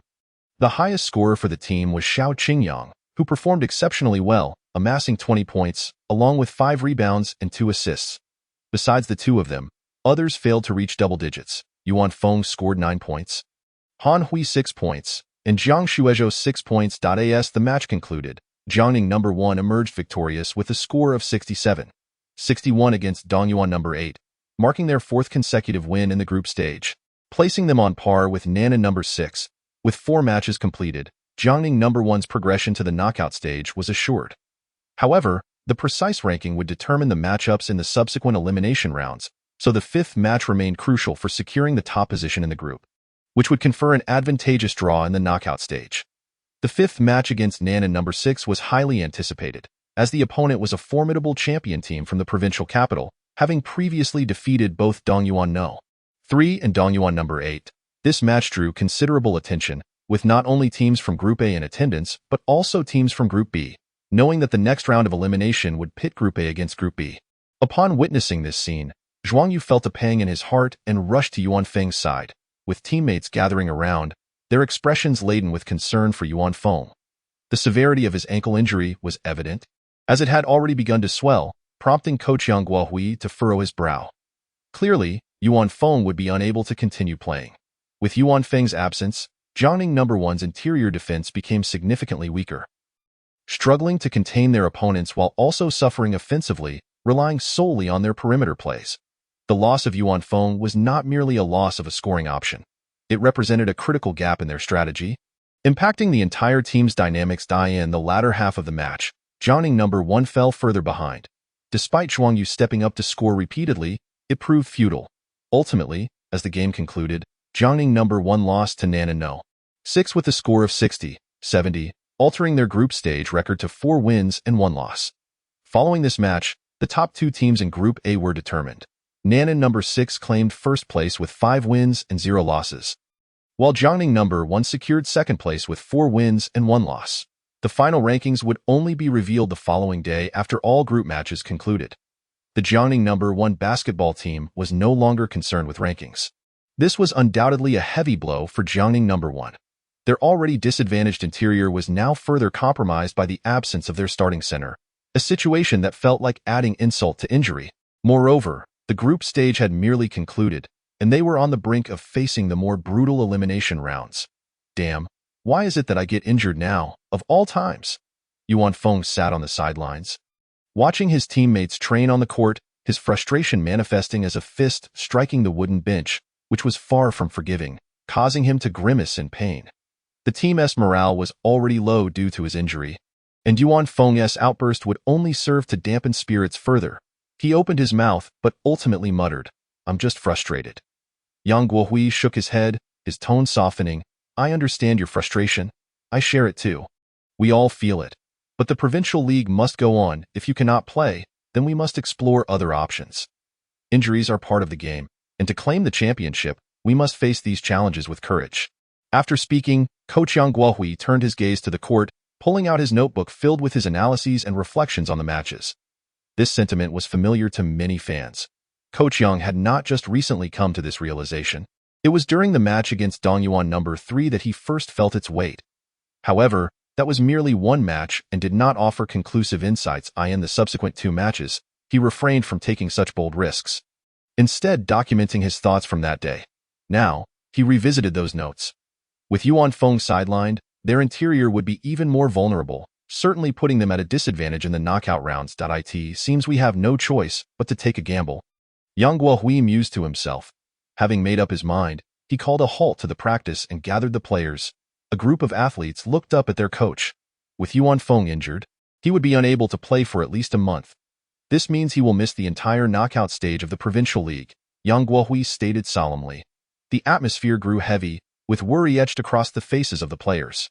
The highest scorer for the team was Xiao Qingyang, who performed exceptionally well, amassing 20 points, along with 5 rebounds and 2 assists. Besides the 2 of them, others failed to reach double digits. Yuan Feng scored 9 points, Han Hui 6 points, and Jiang Shuizhou 6 points. As the match concluded, Jiangning No. 1 emerged victorious with a score of 67-61 against Dongyuan No. 8, marking their 4th consecutive win in the group stage, placing them on par with Nanning No. 6. With 4 matches completed, Jiangning No. 1's progression to the knockout stage was assured. However, the precise ranking would determine the matchups in the subsequent elimination rounds, so the 5th match remained crucial for securing the top position in the group, which would confer an advantageous draw in the knockout stage. The 5th match against Nanning No. 6 was highly anticipated, as the opponent was a formidable champion team from the provincial capital, having previously defeated both Dongyuan No. 3 and Dongyuan No. 8. This match drew considerable attention, with not only teams from Group A in attendance, but also teams from Group B, knowing that the next round of elimination would pit Group A against Group B. Upon witnessing this scene, Zhuang Yu felt a pang in his heart and rushed to Yuan Feng's side. With teammates gathering around, their expressions laden with concern for Yuan Feng. The severity of his ankle injury was evident, as it had already begun to swell, prompting Coach Yang Guohui to furrow his brow. Clearly, Yuan Feng would be unable to continue playing. With Yuan Feng's absence, Jiangning No. 1's interior defense became significantly weaker, struggling to contain their opponents while also suffering offensively, relying solely on their perimeter plays. The loss of Yuan Feng was not merely a loss of a scoring option. It represented a critical gap in their strategy, impacting the entire team's dynamics. In the latter half of the match, Jiangning No. 1 fell further behind. Despite Zhuang Yu stepping up to score repeatedly, it proved futile. Ultimately, as the game concluded, Jiangning No. 1 lost to Nanan No. 6 with a score of 60-70, altering their group stage record to 4 wins and 1 loss. Following this match, the top 2 teams in Group A were determined. Nanan No. 6 claimed first place with 5 wins and 0 losses, while Jiangning No. 1 secured second place with 4 wins and 1 loss. The final rankings would only be revealed the following day after all group matches concluded. The Jiangning No. 1 basketball team was no longer concerned with rankings. This was undoubtedly a heavy blow for Jiangning No. 1. Their already disadvantaged interior was now further compromised by the absence of their starting center, a situation that felt like adding insult to injury. Moreover, the group stage had merely concluded, and they were on the brink of facing the more brutal elimination rounds. Damn, why is it that I get injured now, of all times? Yuan Feng sat on the sidelines, watching his teammates train on the court, his frustration manifesting as a fist striking the wooden bench, which was far from forgiving, causing him to grimace in pain. The team's morale was already low due to his injury, and Yuan Feng's outburst would only serve to dampen spirits further. He opened his mouth, but ultimately muttered, "I'm just frustrated." Yang Guohui shook his head, his tone softening. "I understand your frustration. I share it too. We all feel it. But the provincial league must go on. If you cannot play, then we must explore other options. Injuries are part of the game, and to claim the championship, we must face these challenges with courage." After speaking, Coach Yang Guohui turned his gaze to the court, pulling out his notebook filled with his analyses and reflections on the matches. This sentiment was familiar to many fans. Coach Yang had not just recently come to this realization. It was during the match against Dongyuan No. 3 that he first felt its weight. However, that was merely one match and did not offer conclusive insights. In the subsequent 2 matches, he refrained from taking such bold risks, instead documenting his thoughts from that day. Now, he revisited those notes. With Yuan Feng sidelined, their interior would be even more vulnerable, certainly putting them at a disadvantage in the knockout rounds. It seems we have no choice but to take a gamble. Yang Guohui mused to himself. Having made up his mind, he called a halt to the practice and gathered the players. A group of athletes looked up at their coach. With Yuan Feng injured, he would be unable to play for at least a month. This means he will miss the entire knockout stage of the provincial league, Yang Guohui stated solemnly. The atmosphere grew heavy, with worry etched across the faces of the players.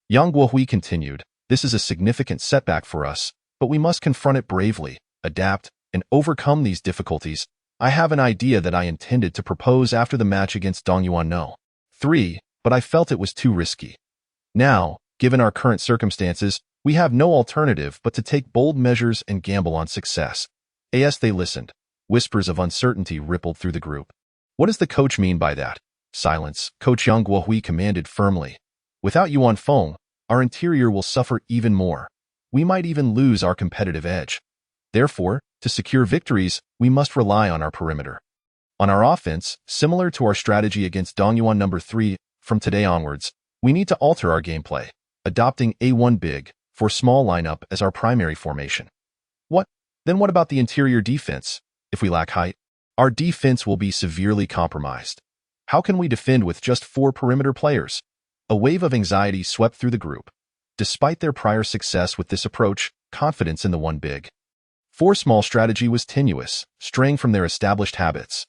Yang Guohui continued, "This is a significant setback for us, but we must confront it bravely, adapt, and overcome these difficulties. I have an idea that I intended to propose after the match against Dongyuan No. 3, but I felt it was too risky. Now, given our current circumstances, we have no alternative but to take bold measures and gamble on success." As they listened, whispers of uncertainty rippled through the group. "What does the coach mean by that?" "Silence," Coach Yang Guohui commanded firmly. "Without Yuan Feng, our interior will suffer even more. We might even lose our competitive edge. Therefore, to secure victories, we must rely on our perimeter. On our offense, similar to our strategy against Dongyuan No. 3, from today onwards, we need to alter our gameplay, adopting A1 big, for small lineup as our primary formation." Then what about the interior defense? If we lack height, our defense will be severely compromised. How can we defend with just 4 perimeter players? A wave of anxiety swept through the group. Despite their prior success with this approach, confidence in the 1 big, 4 small strategy was tenuous, straying from their established habits.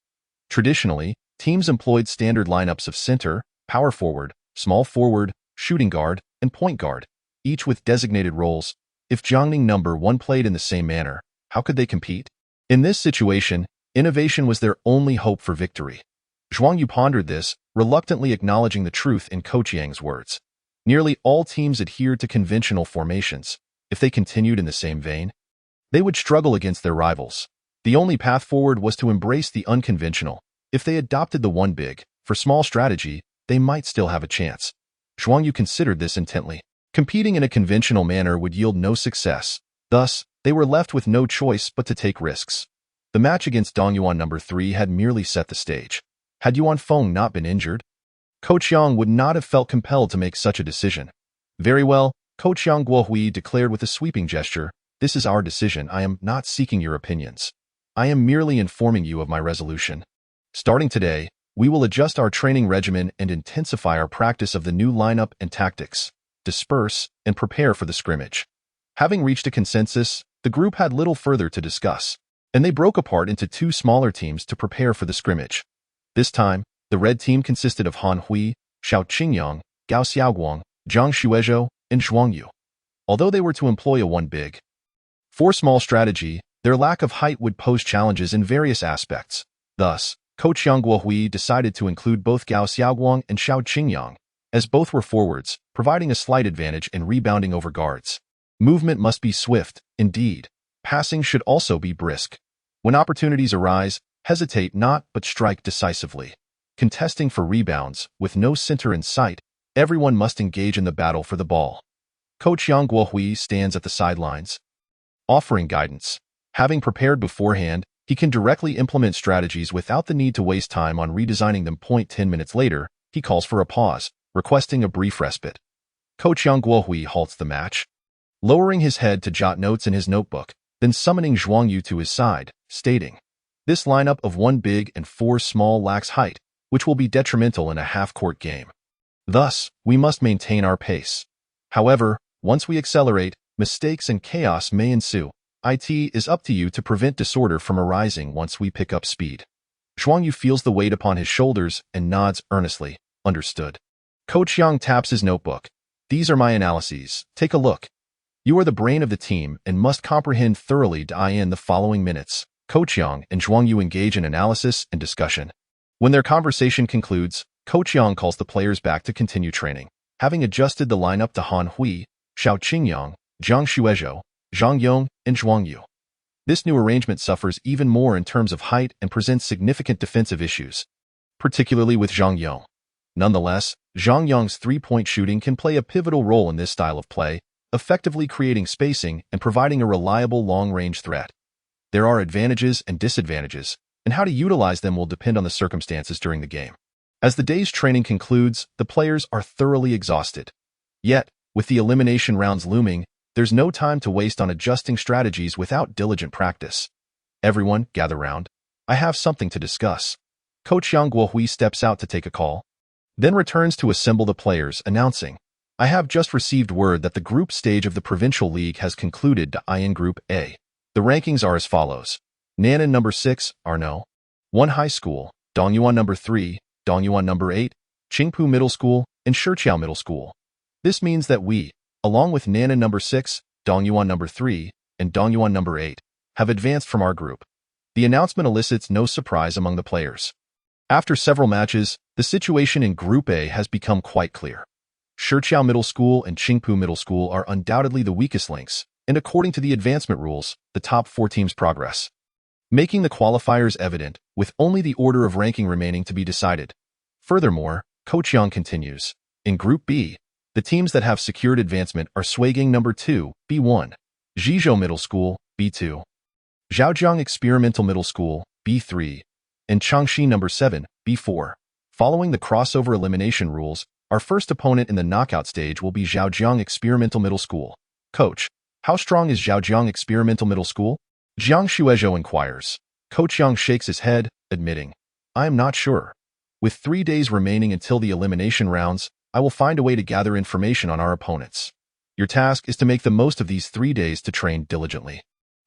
Traditionally, teams employed standard lineups of center, power forward, small forward, shooting guard, and point guard, each with designated roles. If Jiangning No. 1 played in the same manner, how could they compete? In this situation, innovation was their only hope for victory. Zhuang Yu pondered this, reluctantly acknowledging the truth in Coach Yang's words. Nearly all teams adhered to conventional formations. If they continued in the same vein, they would struggle against their rivals. The only path forward was to embrace the unconventional. If they adopted the 1 big, for small strategy, they might still have a chance. Zhuang Yu considered this intently. Competing in a conventional manner would yield no success. Thus, they were left with no choice but to take risks. The match against Dongyuan number 3 had merely set the stage. Had Yuan Feng not been injured, Coach Yang would not have felt compelled to make such a decision. Very well, Coach Yang Guohui declared with a sweeping gesture, "This is our decision. I am not seeking your opinions. I am merely informing you of my resolution. Starting today, we will adjust our training regimen and intensify our practice of the new lineup and tactics, disperse, and prepare for the scrimmage." Having reached a consensus, the group had little further to discuss, and they broke apart into two smaller teams to prepare for the scrimmage. This time, the red team consisted of Han Hui, Xiao Qingyang, Gao Xiaoguang, Zhang Shuizhou, and Zhuang Yu. Although they were to employ a 1 big, 4 small strategy, their lack of height would pose challenges in various aspects. Thus, Coach Yang Guohui decided to include both Gao Xiaoguang and Xiao Qingyang, as both were forwards, providing a slight advantage in rebounding over guards. Movement must be swift, indeed. Passing should also be brisk. When opportunities arise, hesitate not but strike decisively. Contesting for rebounds, with no center in sight, everyone must engage in the battle for the ball. Coach Yang Guohui stands at the sidelines, offering guidance. Having prepared beforehand, he can directly implement strategies without the need to waste time on redesigning them. 10 minutes later, he calls for a pause, requesting a brief respite. Coach Yang Guohui halts the match, lowering his head to jot notes in his notebook, then summoning Zhuang Yu to his side, stating, "This lineup of 1 big and 4 small lacks height, which will be detrimental in a half-court game. Thus, we must maintain our pace. However, once we accelerate, mistakes and chaos may ensue. It is up to you to prevent disorder from arising once we pick up speed." Zhuang Yu feels the weight upon his shoulders and nods earnestly. "Understood." Coach Yang taps his notebook. "These are my analyses. Take a look. You are the brain of the team and must comprehend thoroughly. In the following minutes, Coach Yang and Zhuang Yu engage in analysis and discussion. When their conversation concludes, Coach Yang calls the players back to continue training. Having adjusted the lineup to Han Hui, Xiao Qingyang, Zhang Shuizhou, Zhang Yong, and Zhuang Yu. This new arrangement suffers even more in terms of height and presents significant defensive issues, particularly with Zhang Yong. Nonetheless, Zhang Yong's 3-point shooting can play a pivotal role in this style of play, effectively creating spacing and providing a reliable long-range threat. There are advantages and disadvantages, and how to utilize them will depend on the circumstances during the game. As the day's training concludes, the players are thoroughly exhausted. Yet, with the elimination rounds looming, there's no time to waste on adjusting strategies without diligent practice. "Everyone, gather round. I have something to discuss." Coach Yang Guohui steps out to take a call, then returns to assemble the players, announcing, "I have just received word that the group stage of the Provincial League has concluded. In Group A. The rankings are as follows. Nan'an number 6, Arno. 1 High School, Dongyuan number 3, Dongyuan number 8, Qingpu Middle School, and Shiqiao Middle School. This means that we, along with Nan'an number 6, Dongyuan number 3, and Dongyuan number 8, have advanced from our group." The announcement elicits no surprise among the players. After several matches, the situation in Group A has become quite clear. Shiqiao Middle School and Qingpu Middle School are undoubtedly the weakest links, and according to the advancement rules, the top 4 teams progress, making the qualifiers evident, with only the order of ranking remaining to be decided. Furthermore, Coach Yang continues, "In Group B, the teams that have secured advancement are Suigang number 2, B1, Zhizhou Middle School, B2, Zhaojiang Experimental Middle School, B3, and Changxi number 7, B4. Following the crossover elimination rules, our first opponent in the knockout stage will be Zhaojiang Experimental Middle School." "Coach, how strong is Zhaojiang Experimental Middle School?" Zhang Shuizhou inquires. Coach Yang shakes his head, admitting, "I am not sure. With 3 days remaining until the elimination rounds, I will find a way to gather information on our opponents. Your task is to make the most of these 3 days to train diligently."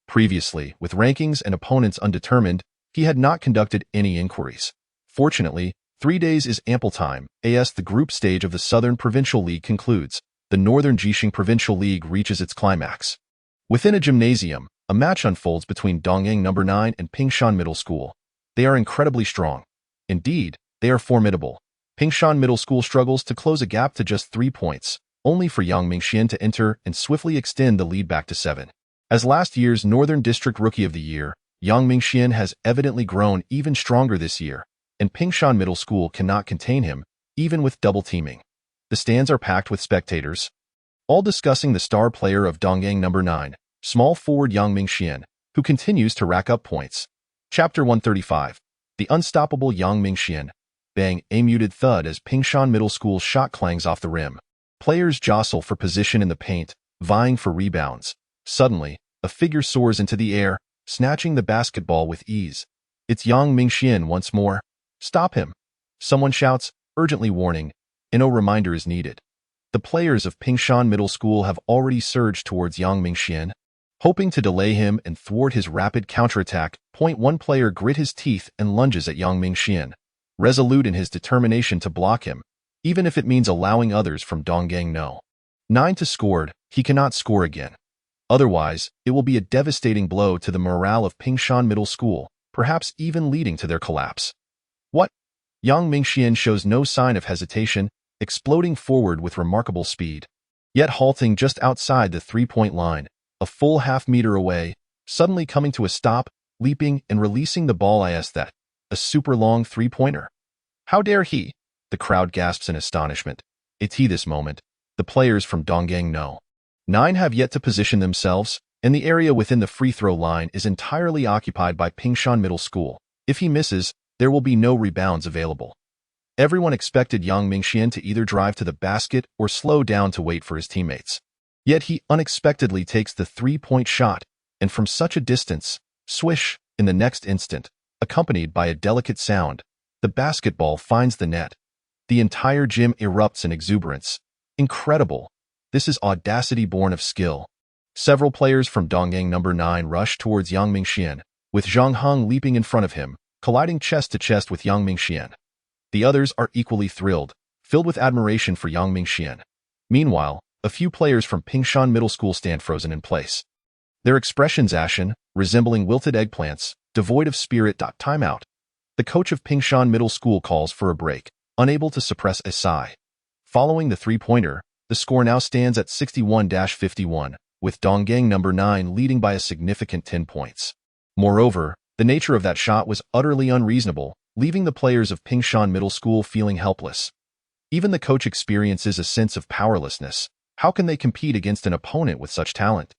Previously, with rankings and opponents undetermined, he had not conducted any inquiries. Fortunately, 3 days is ample time, as the group stage of the Southern Provincial League concludes. The Northern Jixing Provincial League reaches its climax. Within a gymnasium, a match unfolds between Dongyang number 9 and Pingshan Middle School. They are incredibly strong. Indeed, they are formidable. Pingshan Middle School struggles to close a gap to just 3 points, only for Yang Mingxian to enter and swiftly extend the lead back to 7. As last year's Northern District Rookie of the Year, Yang Mingxian has evidently grown even stronger this year, and Pingshan Middle School cannot contain him, even with double teaming. The stands are packed with spectators, all discussing the star player of Dongyang number 9, small forward Yang Mingxian, who continues to rack up points. Chapter 135. The Unstoppable Yang Mingxian. Bang, a muted thud as Pingshan Middle School's shot clangs off the rim. Players jostle for position in the paint, vying for rebounds. Suddenly, a figure soars into the air, snatching the basketball with ease. It's Yang Mingxian once more. Stop him! Someone shouts, urgently warning, and no reminder is needed. The players of Pingshan Middle School have already surged towards Yang Mingxian. Hoping to delay him and thwart his rapid counterattack, one player grit his teeth and lunges at Yang Mingxian, resolute in his determination to block him, even if it means allowing others from Donggang no. 9 to scored, he cannot score again. Otherwise, it will be a devastating blow to the morale of Pingshan Middle School, perhaps even leading to their collapse. What? Yang Mingxian shows no sign of hesitation, exploding forward with remarkable speed, yet halting just outside the three-point line, a full half-meter away, suddenly coming to a stop, leaping and releasing the ball. That, a super long three-pointer. How dare he? The crowd gasps in astonishment. It's he this moment. The players from Donggang no. 9 have yet to position themselves, and the area within the free throw line is entirely occupied by Pingshan Middle School. If he misses, there will be no rebounds available. Everyone expected Yang Mingxian to either drive to the basket or slow down to wait for his teammates. Yet he unexpectedly takes the three-point shot, and from such a distance, swish, in the next instant, accompanied by a delicate sound, the basketball finds the net. The entire gym erupts in exuberance. Incredible! This is audacity born of skill. Several players from Donggang No. 9 rush towards Yang Mingxian, with Zhang Heng leaping in front of him, colliding chest to chest with Yang Mingxian. The others are equally thrilled, filled with admiration for Yang Mingxian. Meanwhile, a few players from Pingshan Middle School stand frozen in place. Their expressions ashen, resembling wilted eggplants, devoid of spirit. Timeout. The coach of Pingshan Middle School calls for a break, unable to suppress a sigh. Following the three-pointer, the score now stands at 61-51, with Donggang No. 9 leading by a significant 10 points. Moreover, the nature of that shot was utterly unreasonable, leaving the players of Pingshan Middle School feeling helpless. Even the coach experiences a sense of powerlessness. How can they compete against an opponent with such talent?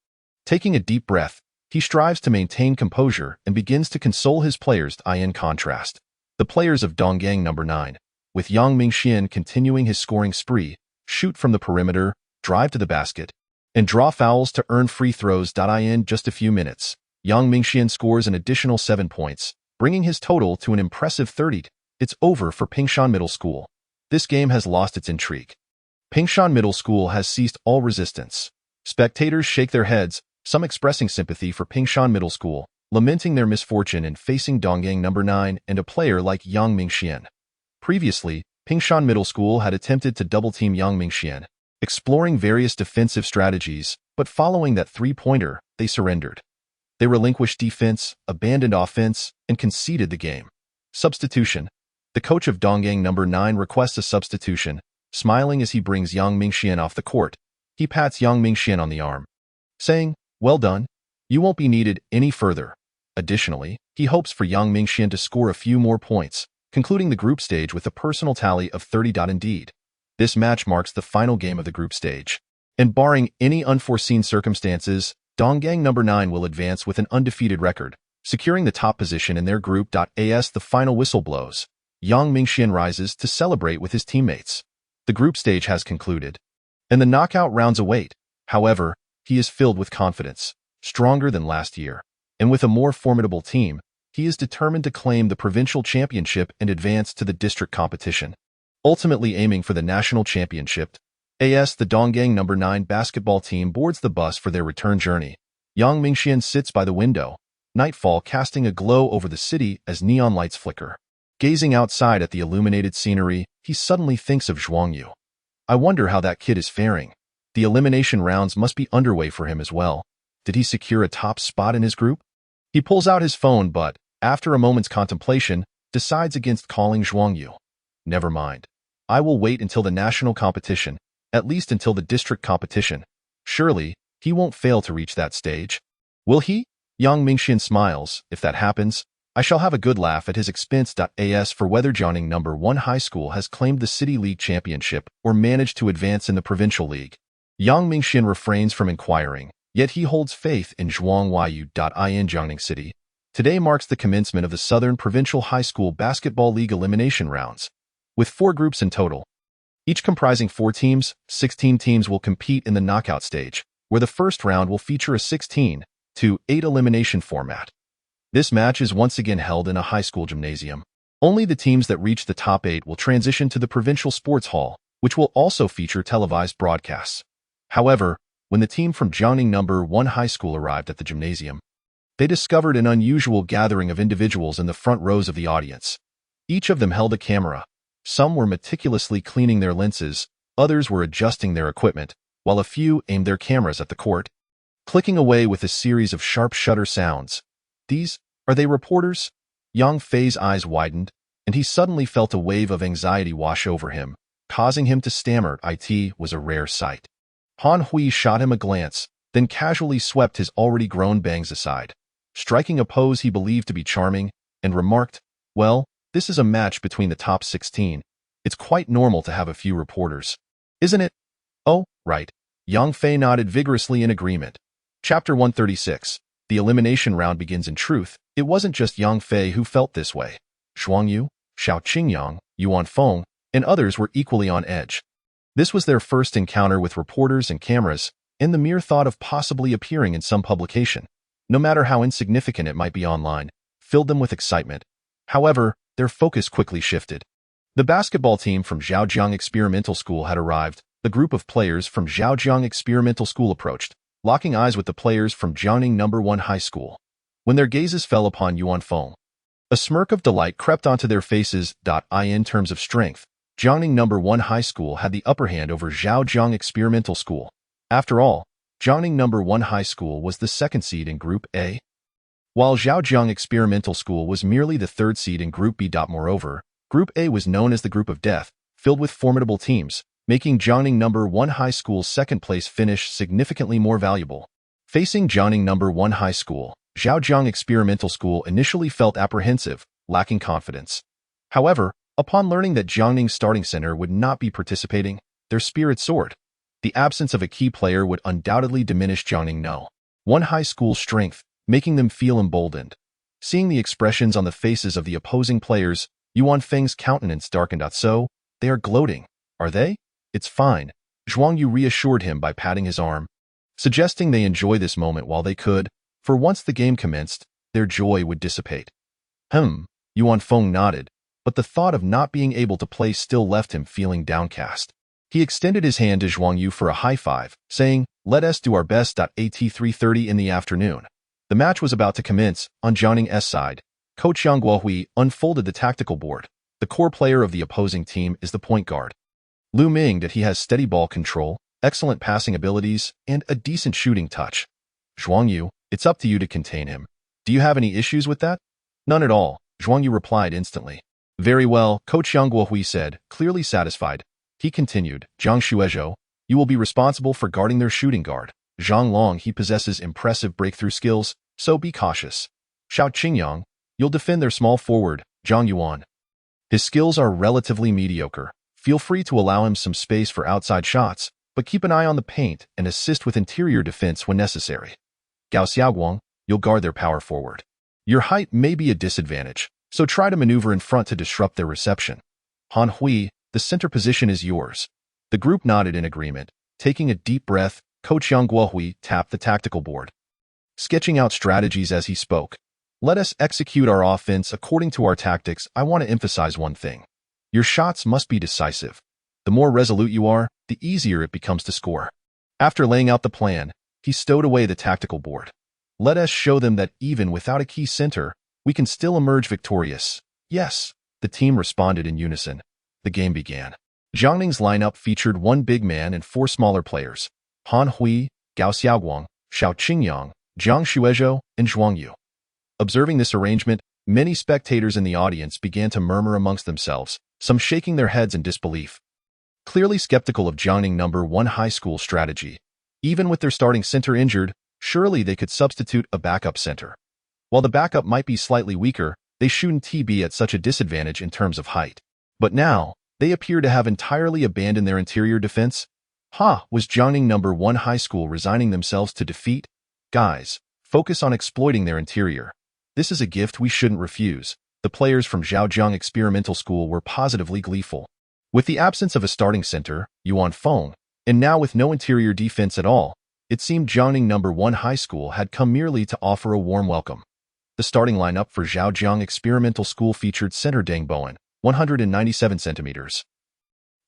Taking a deep breath, he strives to maintain composure and begins to console his players. In contrast, the players of Donggang No. 9, with Yang Mingxian continuing his scoring spree, shoot from the perimeter, drive to the basket, and draw fouls to earn free throws. In just a few minutes, Yang Mingxian scores an additional 7 points, bringing his total to an impressive 30. It's over for Pingshan Middle School. This game has lost its intrigue. Pingshan Middle School has ceased all resistance. Spectators shake their heads, some expressing sympathy for Pingshan Middle School, lamenting their misfortune in facing Donggang No. 9 and a player like Yang Mingxian. Previously, Pingshan Middle School had attempted to double-team Yang Mingxian, exploring various defensive strategies, but following that three-pointer, they surrendered. They relinquished defense, abandoned offense, and conceded the game. Substitution. The coach of Donggang No. 9 requests a substitution. Smiling as he brings Yang Mingxian off the court, he pats Yang Mingxian on the arm, saying, "Well done. You won't be needed any further." Additionally, he hopes for Yang Mingxian to score a few more points, concluding the group stage with a personal tally of 30. Indeed, this match marks the final game of the group stage, and barring any unforeseen circumstances, Donggang No. 9 will advance with an undefeated record, securing the top position in their group. As the final whistle blows, Yang Mingxian rises to celebrate with his teammates. The group stage has concluded, and the knockout rounds await. However, he is filled with confidence, stronger than last year, and with a more formidable team, he is determined to claim the provincial championship and advance to the district competition, ultimately aiming for the national championship. The Donggang No. 9 basketball team boards the bus for their return journey. Yang Mingxian sits by the window, nightfall casting a glow over the city as neon lights flicker. Gazing outside at the illuminated scenery, he suddenly thinks of Zhuang Yu. I wonder how that kid is faring. The elimination rounds must be underway for him as well. Did he secure a top spot in his group? He pulls out his phone but, after a moment's contemplation, decides against calling Zhuang Yu. Never mind. I will wait until the national competition, at least until the district competition. Surely, he won't fail to reach that stage. Will he? Yang Mingxian smiles. If that happens, I shall have a good laugh at his expense. As for whether Jianing No. 1 High School has claimed the City League championship or managed to advance in the Provincial League, Yang Mingxian refrains from inquiring, yet he holds faith in Zhuang Yu. In Jiangning City, Today marks the commencement of the Southern Provincial High School Basketball League elimination rounds, with 4 groups in total. Each comprising 4 teams, 16 teams will compete in the knockout stage, where the first round will feature a 16-8 elimination format. This match is once again held in a high school gymnasium. Only the teams that reach the top 8 will transition to the Provincial Sports Hall, which will also feature televised broadcasts. However, when the team from Jiangning No. 1 High School arrived at the gymnasium, they discovered an unusual gathering of individuals in the front rows of the audience. Each of them held a camera. Some were meticulously cleaning their lenses, others were adjusting their equipment, while a few aimed their cameras at the court, clicking away with a series of sharp shutter sounds. Are they reporters? Yang Fei's eyes widened, and he suddenly felt a wave of anxiety wash over him, causing him to stammer. It was a rare sight. Han Hui shot him a glance, then casually swept his already grown bangs aside, striking a pose he believed to be charming, and remarked, "Well, this is a match between the top 16. It's quite normal to have a few reporters, isn't it?" "Oh, right." Yang Fei nodded vigorously in agreement. Chapter 136. The elimination round begins. In truth, it wasn't just Yang Fei who felt this way. Zhuang Yu, Xiao Qingyang, Yuan Feng, and others were equally on edge. This was their first encounter with reporters and cameras, and the mere thought of possibly appearing in some publication, no matter how insignificant it might be online, filled them with excitement. However, their focus quickly shifted. The basketball team from Zhaojiang Experimental School had arrived. The group of players from Zhaojiang Experimental School approached, locking eyes with the players from Jiangning No. 1 High School. When their gazes fell upon Yuan Feng, a smirk of delight crept onto their faces. In terms of strength, Jiangning No. 1 High School had the upper hand over Zhaojiang Experimental School. After all, Jiangning No. 1 High School was the second seed in Group A, while Zhaojiang Experimental School was merely the third seed in Group B. Moreover, Group A was known as the Group of Death, filled with formidable teams, making Jiangning No. 1 High School's second-place finish significantly more valuable. Facing Jiangning No. 1 High School, Zhaojiang Experimental School initially felt apprehensive, lacking confidence. However, upon learning that Jiangning's starting center would not be participating, their spirits soared. The absence of a key player would undoubtedly diminish Jiangning No. 1 High School's strength, making them feel emboldened. Seeing the expressions on the faces of the opposing players, Yuan Feng's countenance darkened. "So, they are gloating, are they? It's fine," Zhuang Yu reassured him by patting his arm, suggesting they enjoy this moment while they could, for once the game commenced, their joy would dissipate. Yuan Feng nodded, but the thought of not being able to play still left him feeling downcast. He extended his hand to Zhuang Yu for a high five, saying, "Let us do our best." At 3:30 in the afternoon, the match was about to commence. On Jiangning's side, Coach Yang Guohui unfolded the tactical board. The core player of the opposing team is the point guard. Lu Ming that he has steady ball control, excellent passing abilities, and a decent shooting touch. "Zhuang Yu, it's up to you to contain him. Do you have any issues with that?" "None at all," Zhuang Yu replied instantly. "Very well," Coach Yang Guohui said, clearly satisfied. He continued, "Zhang Shuezhou, you will be responsible for guarding their shooting guard. Zhang Long, he possesses impressive breakthrough skills, so be cautious. Xiao Qingyang, you'll defend their small forward, Zhang Yuan. His skills are relatively mediocre. Feel free to allow him some space for outside shots, but keep an eye on the paint and assist with interior defense when necessary. Gao Xiaoguang, you'll guard their power forward. Your height may be a disadvantage, so try to maneuver in front to disrupt their reception. Han Hui, the center position is yours." The group nodded in agreement. Taking a deep breath, Coach Yang Guohui tapped the tactical board, sketching out strategies as he spoke. "Let us execute our offense according to our tactics. I want to emphasize one thing. Your shots must be decisive. The more resolute you are, the easier it becomes to score." After laying out the plan, he stowed away the tactical board. "Let us show them that even without a key center, we can still emerge victorious." "Yes," the team responded in unison. The game began. Jiangning's lineup featured 1 big man and 4 smaller players: Han Hui, Gao Xiaoguang, Xiao Qingyang, Zhang Shuezhou, and Zhuang Yu. Observing this arrangement, many spectators in the audience began to murmur amongst themselves, some shaking their heads in disbelief. Clearly skeptical of Jiangning No. 1 High School strategy. Even with their starting center injured, surely they could substitute a backup center. While the backup might be slightly weaker, they shouldn't be at such a disadvantage in terms of height. But now, they appear to have entirely abandoned their interior defense. Was Jiangning No. 1 High School resigning themselves to defeat? Guys, focus on exploiting their interior. This is a gift we shouldn't refuse. The players from Zhaojiang Experimental School were positively gleeful. With the absence of a starting center, Yuan Feng, and now with no interior defense at all, it seemed Jiangning No. 1 High School had come merely to offer a warm welcome. The starting lineup for Zhaojiang Experimental School featured center Deng Bowen, 197 centimeters.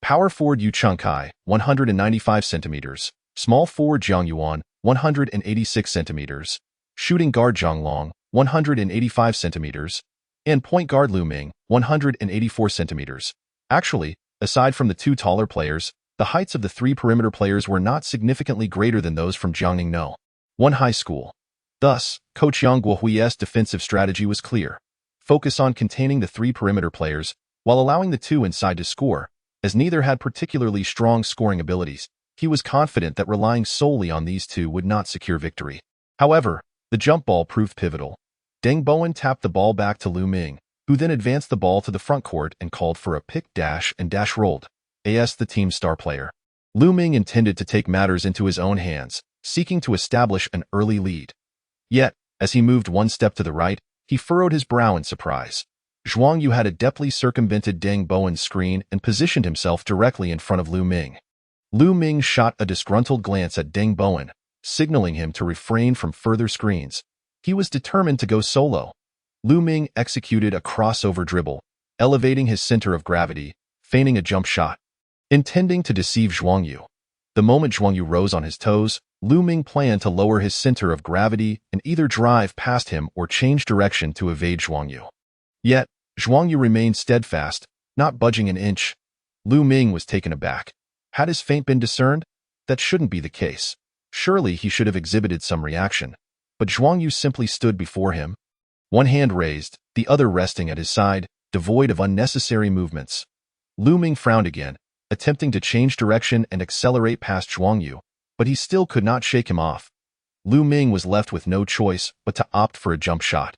Power forward Yu Chengkai, 195 centimeters. Small forward Zhang Yuan, 186 centimeters. Shooting guard Zhang Long, 185 centimeters. And point guard Lu Ming, 184 centimeters. Actually, aside from the two taller players, the heights of the three perimeter players were not significantly greater than those from Jiangning No. 1 High School. Thus, Coach Yang Guohui's defensive strategy was clear. Focus on containing the three perimeter players, while allowing the two inside to score. As neither had particularly strong scoring abilities, he was confident that relying solely on these two would not secure victory. However, the jump ball proved pivotal. Deng Bowen tapped the ball back to Lu Ming, who then advanced the ball to the front court and called for a pick dash and dash rolled. As the team's star player, Lu Ming intended to take matters into his own hands, seeking to establish an early lead. Yet, as he moved one step to the right, he furrowed his brow in surprise. Zhuang Yu had adeptly circumvented Deng Bowen's screen and positioned himself directly in front of Lu Ming. Lu Ming shot a disgruntled glance at Deng Bowen, signaling him to refrain from further screens. He was determined to go solo. Lu Ming executed a crossover dribble, elevating his center of gravity, feigning a jump shot, intending to deceive Zhuang Yu. The moment Zhuang Yu rose on his toes, Lu Ming planned to lower his center of gravity and either drive past him or change direction to evade Zhuang Yu. Yet, Zhuang Yu remained steadfast, not budging an inch. Lu Ming was taken aback. Had his feint been discerned? That shouldn't be the case. Surely he should have exhibited some reaction. But Zhuang Yu simply stood before him, one hand raised, the other resting at his side, devoid of unnecessary movements. Lu Ming frowned again, attempting to change direction and accelerate past Zhuang Yu, but he still could not shake him off. Lu Ming was left with no choice but to opt for a jump shot,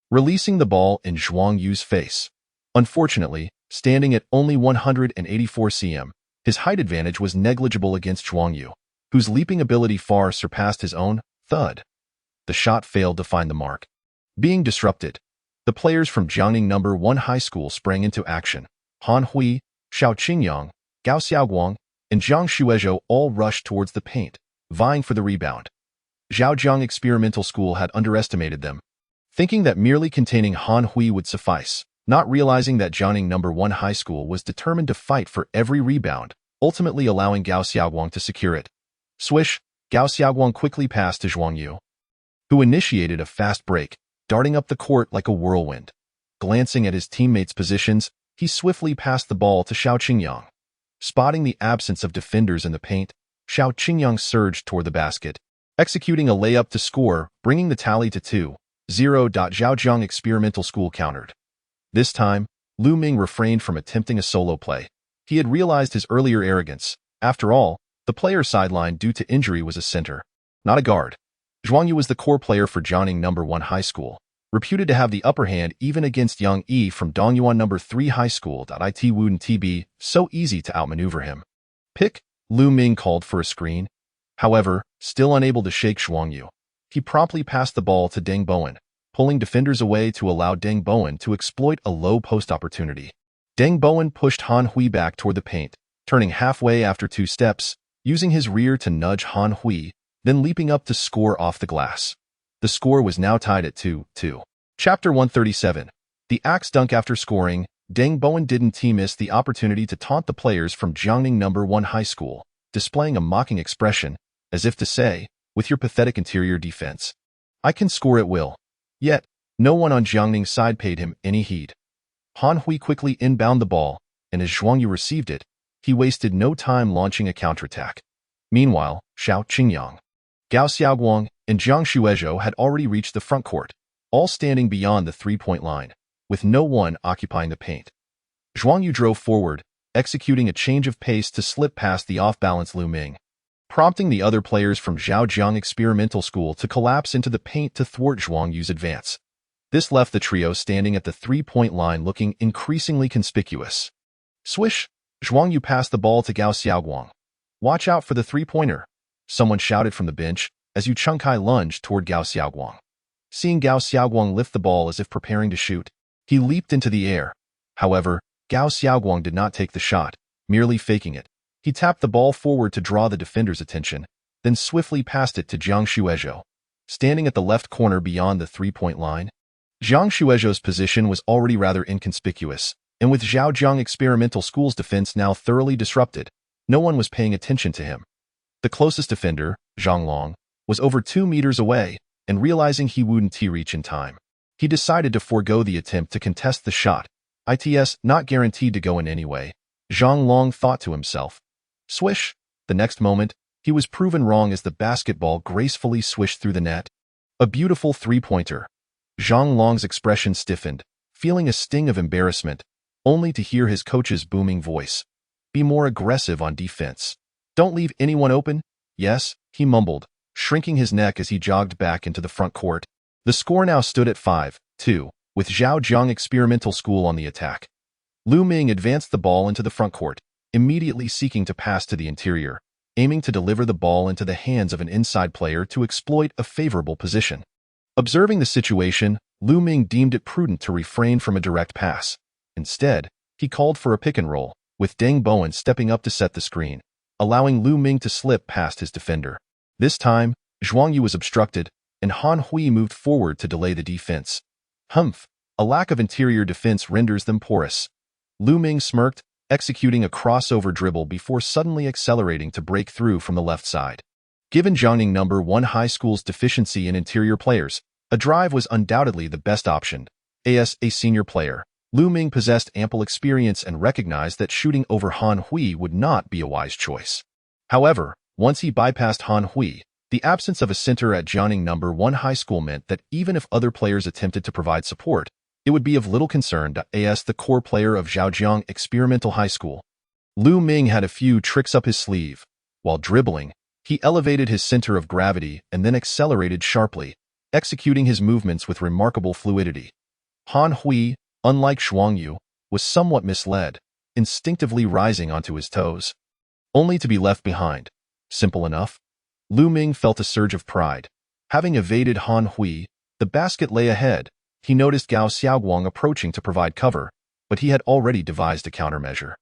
releasing the ball in Zhuang Yu's face. Unfortunately, standing at only 184 cm, his height advantage was negligible against Zhuang Yu, whose leaping ability far surpassed his own. Thud. The shot failed to find the mark. Being disrupted, the players from Jiangning No. 1 High School sprang into action. Han Hui, Xiao Qingyang, Gao Xiaoguang, and Zhang Shuezhou all rushed towards the paint, vying for the rebound. Zhaojiang Experimental School had underestimated them, thinking that merely containing Han Hui would suffice, not realizing that Jiangning No. 1 High School was determined to fight for every rebound, ultimately allowing Gao Xiaoguang to secure it. Swish, Gao Xiaoguang quickly passed to Zhuang Yu, who initiated a fast break, darting up the court like a whirlwind. Glancing at his teammates' positions, he swiftly passed the ball to Xiao Qingyang. Spotting the absence of defenders in the paint, Xiao Qingyang surged toward the basket, executing a layup to score, bringing the tally to 2-0. Zhaojiang Experimental School countered. This time, Lu Ming refrained from attempting a solo play. He had realized his earlier arrogance. After all, the player sidelined due to injury was a center, not a guard. Zhuang Yu was the core player for Jiangning No. 1 High School, reputed to have the upper hand even against Yang Yi from Dongyuan No. 3 High School. It wouldn't be so easy to outmaneuver him. Pick, Lu Ming called for a screen. However, still unable to shake Zhuang Yu, he promptly passed the ball to Deng Bowen, pulling defenders away to allow Deng Bowen to exploit a low post opportunity. Deng Bowen pushed Han Hui back toward the paint, turning halfway after 2 steps, using his rear to nudge Han Hui, then leaping up to score off the glass. The score was now tied at 2-2. Chapter 137. The axe dunk. After scoring, Deng Bowen didn't miss the opportunity to taunt the players from Jiangning No. 1 High School, displaying a mocking expression, as if to say, with your pathetic interior defense, I can score at will. Yet, no one on Jiangning's side paid him any heed. Han Hui quickly inbound the ball, and as Zhuang Yu received it, he wasted no time launching a counterattack. Meanwhile, Xiao Qingyang, Gao Xiaoguang, and Zhang Shuezhou had already reached the front court, all standing beyond the three-point line, with no one occupying the paint. Zhuang Yu drove forward, executing a change of pace to slip past the off-balance Lu Ming, prompting the other players from Zhaojiang Experimental School to collapse into the paint to thwart Zhuang Yu's advance. This left the trio standing at the three-point line looking increasingly conspicuous. Swish! Zhuang Yu passed the ball to Gao Xiaoguang. Watch out for the three-pointer, someone shouted from the bench as Yu Chengkai lunged toward Gao Xiaoguang. seeing Gao Xiaoguang lift the ball as if preparing to shoot. He leaped into the air. However, Gao Xiaoguang did not take the shot, merely faking it. He tapped the ball forward to draw the defender's attention, then swiftly passed it to Zhang Shuizhou, standing at the left corner beyond the three-point line. Zhang Shuizhou's position was already rather inconspicuous, and with Zhaojiang Experimental School's defense now thoroughly disrupted, no one was paying attention to him. The closest defender, Zhang Long, was over 2 meters away, and realizing he wouldn't reach in time, he decided to forego the attempt to contest the shot. It's not guaranteed to go in anyway, Zhang Long thought to himself. Swish! The next moment, he was proven wrong as the basketball gracefully swished through the net. A beautiful three-pointer. Zhang Long's expression stiffened, feeling a sting of embarrassment, only to hear his coach's booming voice. Be more aggressive on defense. Don't leave anyone open. Yes, he mumbled, shrinking his neck as he jogged back into the front court. The score now stood at 5-2, with Zhaojiang Experimental School on the attack. Lu Ming advanced the ball into the front court, immediately seeking to pass to the interior, aiming to deliver the ball into the hands of an inside player to exploit a favorable position. Observing the situation, Lu Ming deemed it prudent to refrain from a direct pass. Instead, he called for a pick and roll, with Deng Bowen stepping up to set the screen, allowing Lu Ming to slip past his defender. This time, Zhuang Yu was obstructed, and Han Hui moved forward to delay the defense. Humph! A lack of interior defense renders them porous. Lu Ming smirked, executing a crossover dribble before suddenly accelerating to break through from the left side. Given Jiangning No. 1 High School's deficiency in interior players, a drive was undoubtedly the best option. As a senior player, Lu Ming possessed ample experience and recognized that shooting over Han Hui would not be a wise choice. However, once he bypassed Han Hui, the absence of a center at Jiangning No. 1 High School meant that even if other players attempted to provide support, it would be of little concern to the core player of Zhaojiang Experimental High School. Lu Ming had a few tricks up his sleeve. While dribbling, he elevated his center of gravity and then accelerated sharply, executing his movements with remarkable fluidity. Han Hui, unlike Zhuang Yu, was somewhat misled, instinctively rising onto his toes, only to be left behind. Simple enough. Lu Ming felt a surge of pride. Having evaded Han Hui, the basket lay ahead. He noticed Gao Xiaoguang approaching to provide cover, but he had already devised a countermeasure.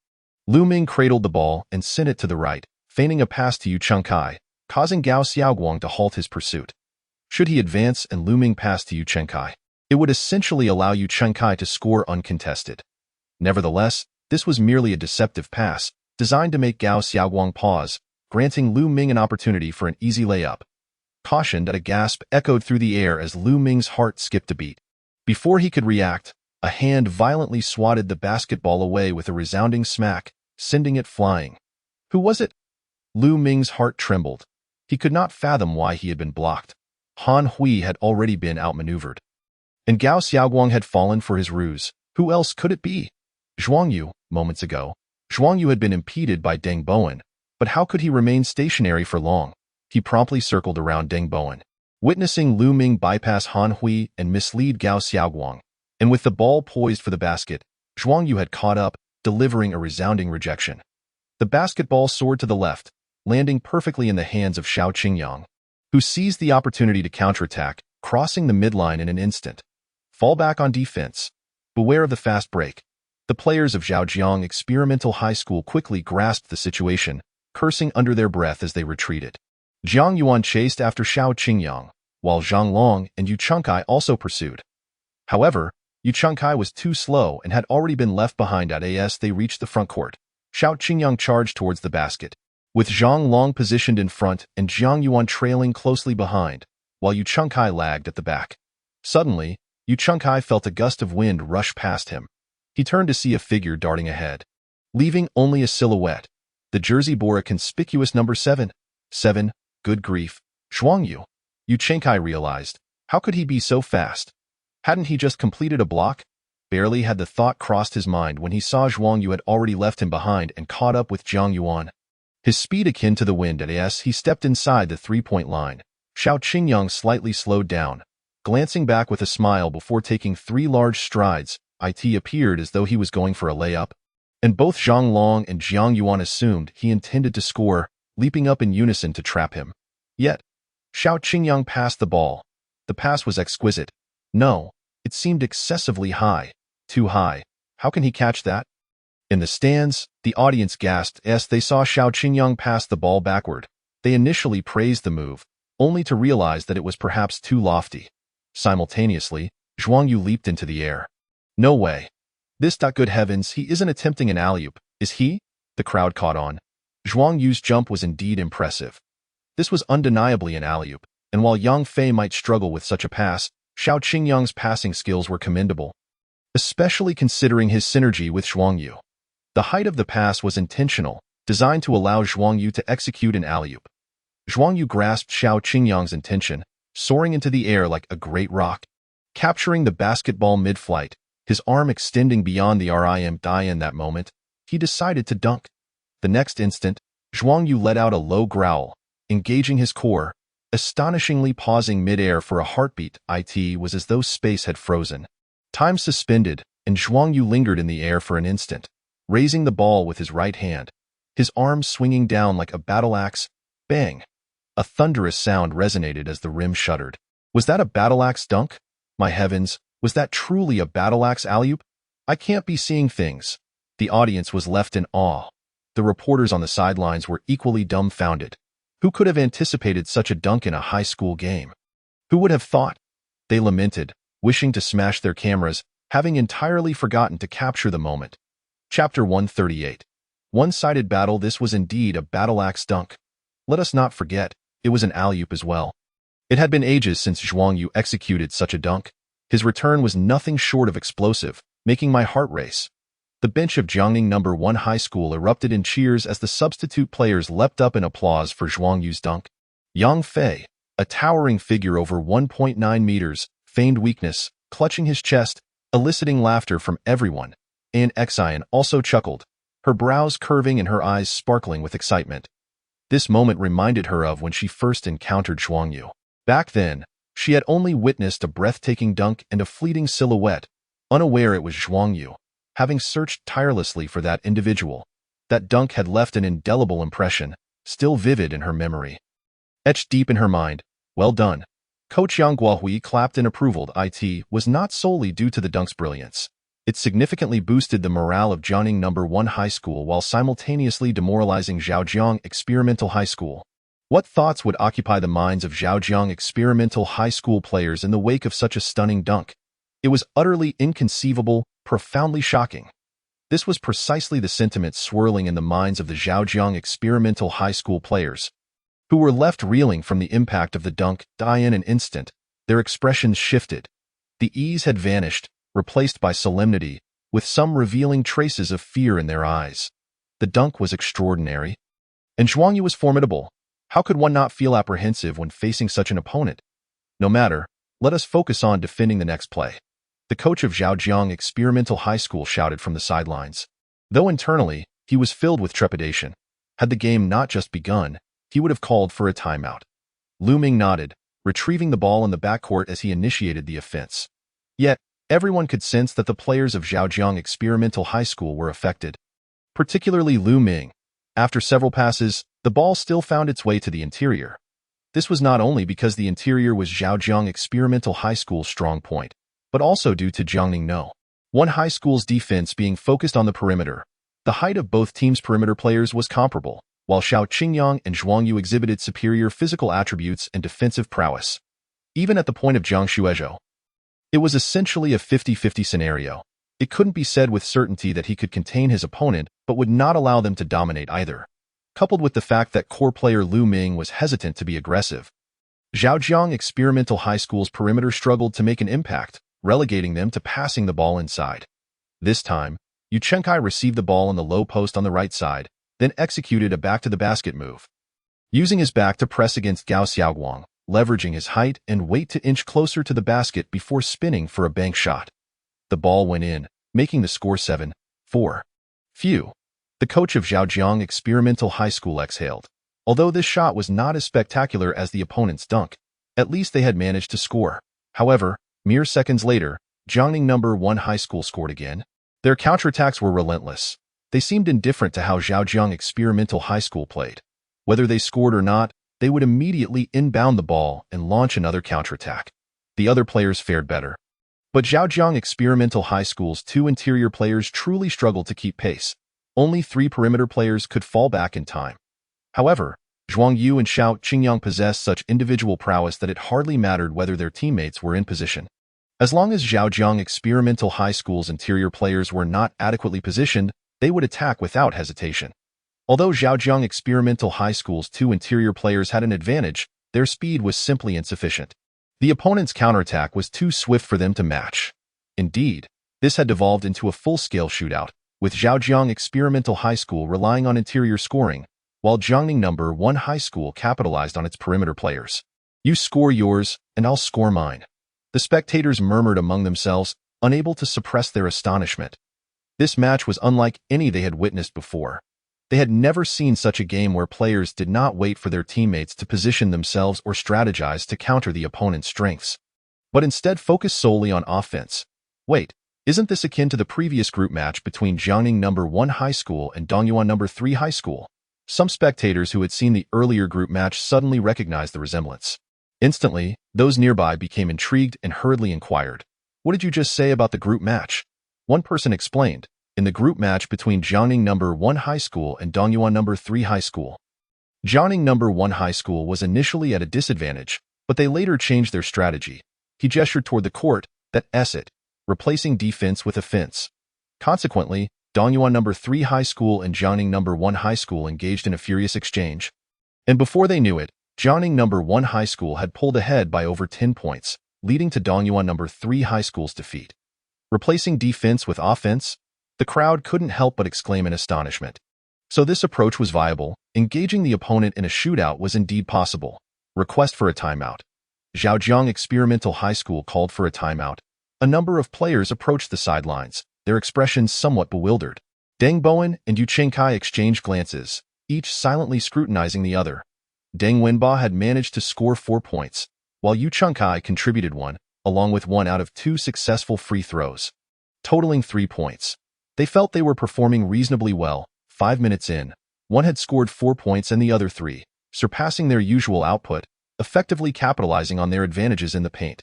Lu Ming cradled the ball and sent it to the right, feigning a pass to Yu Chengkai, causing Gao Xiaoguang to halt his pursuit. Should he advance and Lu Ming pass to Yu Chengkai, it would essentially allow Yu Chengkai to score uncontested. Nevertheless, this was merely a deceptive pass, designed to make Gao Xiaoguang pause, granting Lu Ming an opportunity for an easy layup. Caution that a gasp echoed through the air as Lu Ming's heart skipped a beat. Before he could react, a hand violently swatted the basketball away with a resounding smack, sending it flying. Who was it? Lu Ming's heart trembled. He could not fathom why he had been blocked. Han Hui had already been outmaneuvered, and Gao Xiaoguang had fallen for his ruse. Who else could it be? Zhuang Yu. Moments ago, Zhuang Yu had been impeded by Deng Bowen, but how could he remain stationary for long? He promptly circled around Deng Bowen, witnessing Lu Ming bypass Han Hui and mislead Gao Xiaoguang, and with the ball poised for the basket, Zhuang Yu had caught up, delivering a resounding rejection. The basketball soared to the left, landing perfectly in the hands of Xiao Qingyang, who seized the opportunity to counterattack, crossing the midline in an instant. Fall back on defense. Beware of the fast break. The players of Zhaojiang Experimental High School quickly grasped the situation, cursing under their breath as they retreated. Jiang Yuan chased after Xiao Qingyang, while Zhang Long and Yu Chengkai also pursued. However, Yu Chengkai was too slow and had already been left behind as they reached the front court. Xiao Qingyang charged towards the basket, with Zhang Long positioned in front and Jiang Yuan trailing closely behind, while Yu Chengkai lagged at the back. Suddenly, Yu Chengkai felt a gust of wind rush past him. He turned to see a figure darting ahead, leaving only a silhouette. The jersey bore a conspicuous number 7. Good grief. Zhuang Yu. Yu Chengkai realized. How could he be so fast? Hadn't he just completed a block? Barely had the thought crossed his mind when he saw Zhuang Yu had already left him behind and caught up with Jiang Yuan. His speed akin to the wind as he stepped inside the three-point line. Xiao Qingyang slightly slowed down, glancing back with a smile before taking 3 large strides. It appeared as though he was going for a layup, and both Zhang Long and Jiang Yuan assumed he intended to score, leaping up in unison to trap him. Yet, Xiao Qingyang passed the ball. The pass was exquisite. No, it seemed excessively high. Too high. How can he catch that? In the stands, the audience gasped as they saw Xiao Qingyang pass the ball backward. They initially praised the move, only to realize that it was perhaps too lofty. Simultaneously, Zhuang Yu leaped into the air. No way. Good heavens, he isn't attempting an alley-oop, is he? The crowd caught on. Zhuang Yu's jump was indeed impressive. This was undeniably an alley-oop, and while Yang Fei might struggle with such a pass, Xiao Qingyang's passing skills were commendable, especially considering his synergy with Zhuang Yu. The height of the pass was intentional, designed to allow Zhuang Yu to execute an alley-oop. Zhuang Yu grasped Xiao Qingyang's intention, soaring into the air like a great rock. Capturing the basketball mid-flight, his arm extending beyond the rim. In that moment, he decided to dunk. The next instant, Zhuang Yu let out a low growl, engaging his core, astonishingly pausing mid-air for a heartbeat. It was as though space had frozen. Time suspended, and Zhuang Yu lingered in the air for an instant, raising the ball with his right hand, his arms swinging down like a battle axe. Bang! A thunderous sound resonated as the rim shuddered. Was that a battle axe dunk? My heavens, was that truly a battle axe alley-oop? I can't be seeing things. The audience was left in awe. The reporters on the sidelines were equally dumbfounded. Who could have anticipated such a dunk in a high school game? Who would have thought? They lamented, wishing to smash their cameras, having entirely forgotten to capture the moment. Chapter 138. One-sided battle. This was indeed a battle axe dunk. Let us not forget, it was an alley-oop as well. It had been ages since Zhuang Yu executed such a dunk. His return was nothing short of explosive, making my heart race. The bench of Jiangning No. 1 High School erupted in cheers as the substitute players leapt up in applause for Zhuang Yu's dunk. Yang Fei, a towering figure over 1.9 meters, feigned weakness, clutching his chest, eliciting laughter from everyone. An Xian also chuckled, her brows curving and her eyes sparkling with excitement. This moment reminded her of when she first encountered Zhuang Yu. Back then, she had only witnessed a breathtaking dunk and a fleeting silhouette, unaware it was Zhuang Yu. Having searched tirelessly for that individual, that dunk had left an indelible impression, still vivid in her memory. Etched deep in her mind, well done. Coach Yang Guohui clapped in approval. It was not solely due to the dunk's brilliance. It significantly boosted the morale of Jiangning No. 1 High School while simultaneously demoralizing Zhaojiang Experimental High School. What thoughts would occupy the minds of Zhaojiang Experimental High School players in the wake of such a stunning dunk? It was utterly inconceivable, profoundly shocking. This was precisely the sentiment swirling in the minds of the Zhaojiang Experimental High School players, who were left reeling from the impact of the dunk. In an instant, their expressions shifted. The ease had vanished, replaced by solemnity, with some revealing traces of fear in their eyes. The dunk was extraordinary, and Zhuang Yu was formidable. How could one not feel apprehensive when facing such an opponent? No matter, let us focus on defending the next play. The coach of Zhaojiang Experimental High School shouted from the sidelines. Though internally, he was filled with trepidation. Had the game not just begun, he would have called for a timeout. Lu Ming nodded, retrieving the ball in the backcourt as he initiated the offense. Yet, everyone could sense that the players of Zhaojiang Experimental High School were affected. Particularly Lu Ming. After several passes, the ball still found its way to the interior. This was not only because the interior was Zhaojiang Experimental High School's strong point, but also due to Jiangning No. 1 High School's defense being focused on the perimeter. The height of both teams' perimeter players was comparable, while Xiao Qingyang and Zhuang Yu exhibited superior physical attributes and defensive prowess. Even at the point of Zhang Xuezhou, it was essentially a 50-50 scenario. It couldn't be said with certainty that he could contain his opponent, but would not allow them to dominate either. Coupled with the fact that core player Lu Ming was hesitant to be aggressive, Zhaojiang Experimental High School's perimeter struggled to make an impact, relegating them to passing the ball inside. This time, Yu Chenkai received the ball on the low post on the right side, then executed a back-to-the-basket move. Using his back to press against Gao Xiaoguang, leveraging his height and weight to inch closer to the basket before spinning for a bank shot. The ball went in, making the score 7-4. Phew. The coach of Zhaojiang Experimental High School exhaled. Although this shot was not as spectacular as the opponent's dunk, at least they had managed to score. However, mere seconds later, Jiangning No. 1 High School scored again. Their counterattacks were relentless. They seemed indifferent to how Zhaojiang Experimental High School played. Whether they scored or not, they would immediately inbound the ball and launch another counterattack. The other players fared better. But Zhaojiang Experimental High School's 2 interior players truly struggled to keep pace. Only 3 perimeter players could fall back in time. However, Zhuang Yu and Xiao Qingyang possessed such individual prowess that it hardly mattered whether their teammates were in position. As long as Zhaojiang Experimental High School's interior players were not adequately positioned, they would attack without hesitation. Although Zhaojiang Experimental High School's 2 interior players had an advantage, their speed was simply insufficient. The opponent's counterattack was too swift for them to match. Indeed, this had devolved into a full-scale shootout, with Zhaojiang Experimental High School relying on interior scoring, while Jiangning No. 1 High School capitalized on its perimeter players. You score yours, and I'll score mine. The spectators murmured among themselves, unable to suppress their astonishment. This match was unlike any they had witnessed before. They had never seen such a game where players did not wait for their teammates to position themselves or strategize to counter the opponent's strengths, but instead focused solely on offense. Wait, isn't this akin to the previous group match between Jiangning No. 1 High School and Dongyuan No. 3 High School? Some spectators who had seen the earlier group match suddenly recognized the resemblance. Instantly, those nearby became intrigued and hurriedly inquired, "What did you just say about the group match?" One person explained, "In the group match between Jiangning No. 1 High School and Dongyuan No. 3 High School." Jiangning No. 1 High School was initially at a disadvantage, but they later changed their strategy. He gestured toward the court, that's it, replacing defense with offense. Consequently, Dongyuan No. 3 High School and Jiangning No. 1 High School engaged in a furious exchange. And before they knew it, Jiangning No. 1 High School had pulled ahead by over 10 points, leading to Dongyuan No. 3 High School's defeat. Replacing defense with offense? The crowd couldn't help but exclaim in astonishment. So this approach was viable. Engaging the opponent in a shootout was indeed possible. Request for a timeout. Zhaojiang Experimental High School called for a timeout. A number of players approached the sidelines, their expressions somewhat bewildered. Deng Bowen and Yu Chengkai exchanged glances, each silently scrutinizing the other. Deng Wenba had managed to score 4 points, while Yu Chengkai contributed 1, along with 1 out of 2 successful free throws, totaling 3 points. They felt they were performing reasonably well. 5 minutes in, one had scored 4 points and the other 3, surpassing their usual output, effectively capitalizing on their advantages in the paint.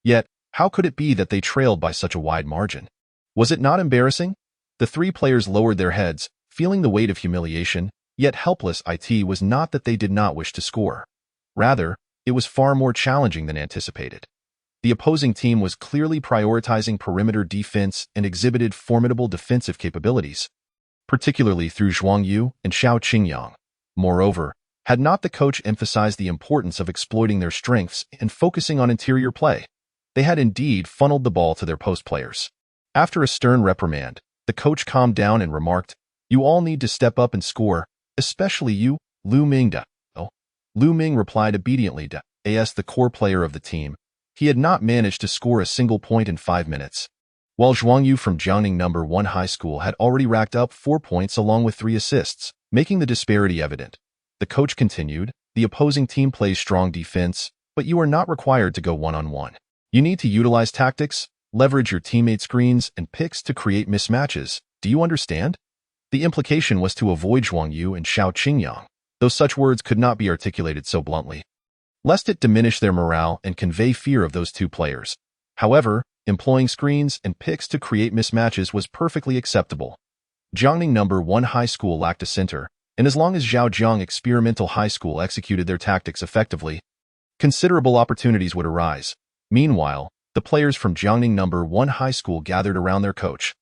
Yet, how could it be that they trailed by such a wide margin? Was it not embarrassing? The 3 players lowered their heads, feeling the weight of humiliation, yet helpless. It was not that they did not wish to score. Rather, it was far more challenging than anticipated. The opposing team was clearly prioritizing perimeter defense and exhibited formidable defensive capabilities, particularly through Zhuang Yu and Xiao Qingyang. Moreover, had not the coach emphasized the importance of exploiting their strengths and focusing on interior play, they had indeed funneled the ball to their post players. After a stern reprimand, the coach calmed down and remarked, "You all need to step up and score, especially you, Lu Ming." Lu Ming replied obediently. As the core player of the team, he had not managed to score a single point in 5 minutes, while Zhuang Yu from Jiangning No. 1 High School had already racked up 4 points along with 3 assists, making the disparity evident. The coach continued, "The opposing team plays strong defense, but you are not required to go one-on-one. You need to utilize tactics, leverage your teammates' screens and picks to create mismatches. Do you understand?" The implication was to avoid Zhuang Yu and Xiao Qingyang, though such words could not be articulated so bluntly, lest it diminish their morale and convey fear of those 2 players. However, employing screens and picks to create mismatches was perfectly acceptable. Jiangning No. 1 High School lacked a center, and as long as Zhaojiang Experimental High School executed their tactics effectively, considerable opportunities would arise. Meanwhile, the players from Jiangning No. 1 High School gathered around their coach.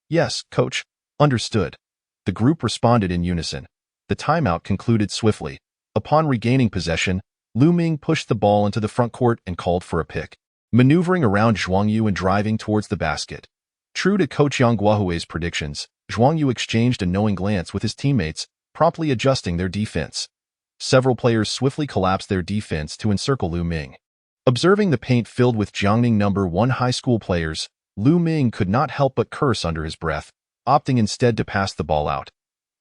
"Yes, coach. Understood." The group responded in unison. The timeout concluded swiftly. Upon regaining possession, Lu Ming pushed the ball into the front court and called for a pick, maneuvering around Zhuang Yu and driving towards the basket. True to Coach Yang Guohui's predictions, Zhuang Yu exchanged a knowing glance with his teammates, promptly adjusting their defense. Several players swiftly collapsed their defense to encircle Lu Ming. Observing the paint filled with Jiangning No. 1 High School players, Lu Ming could not help but curse under his breath, opting instead to pass the ball out.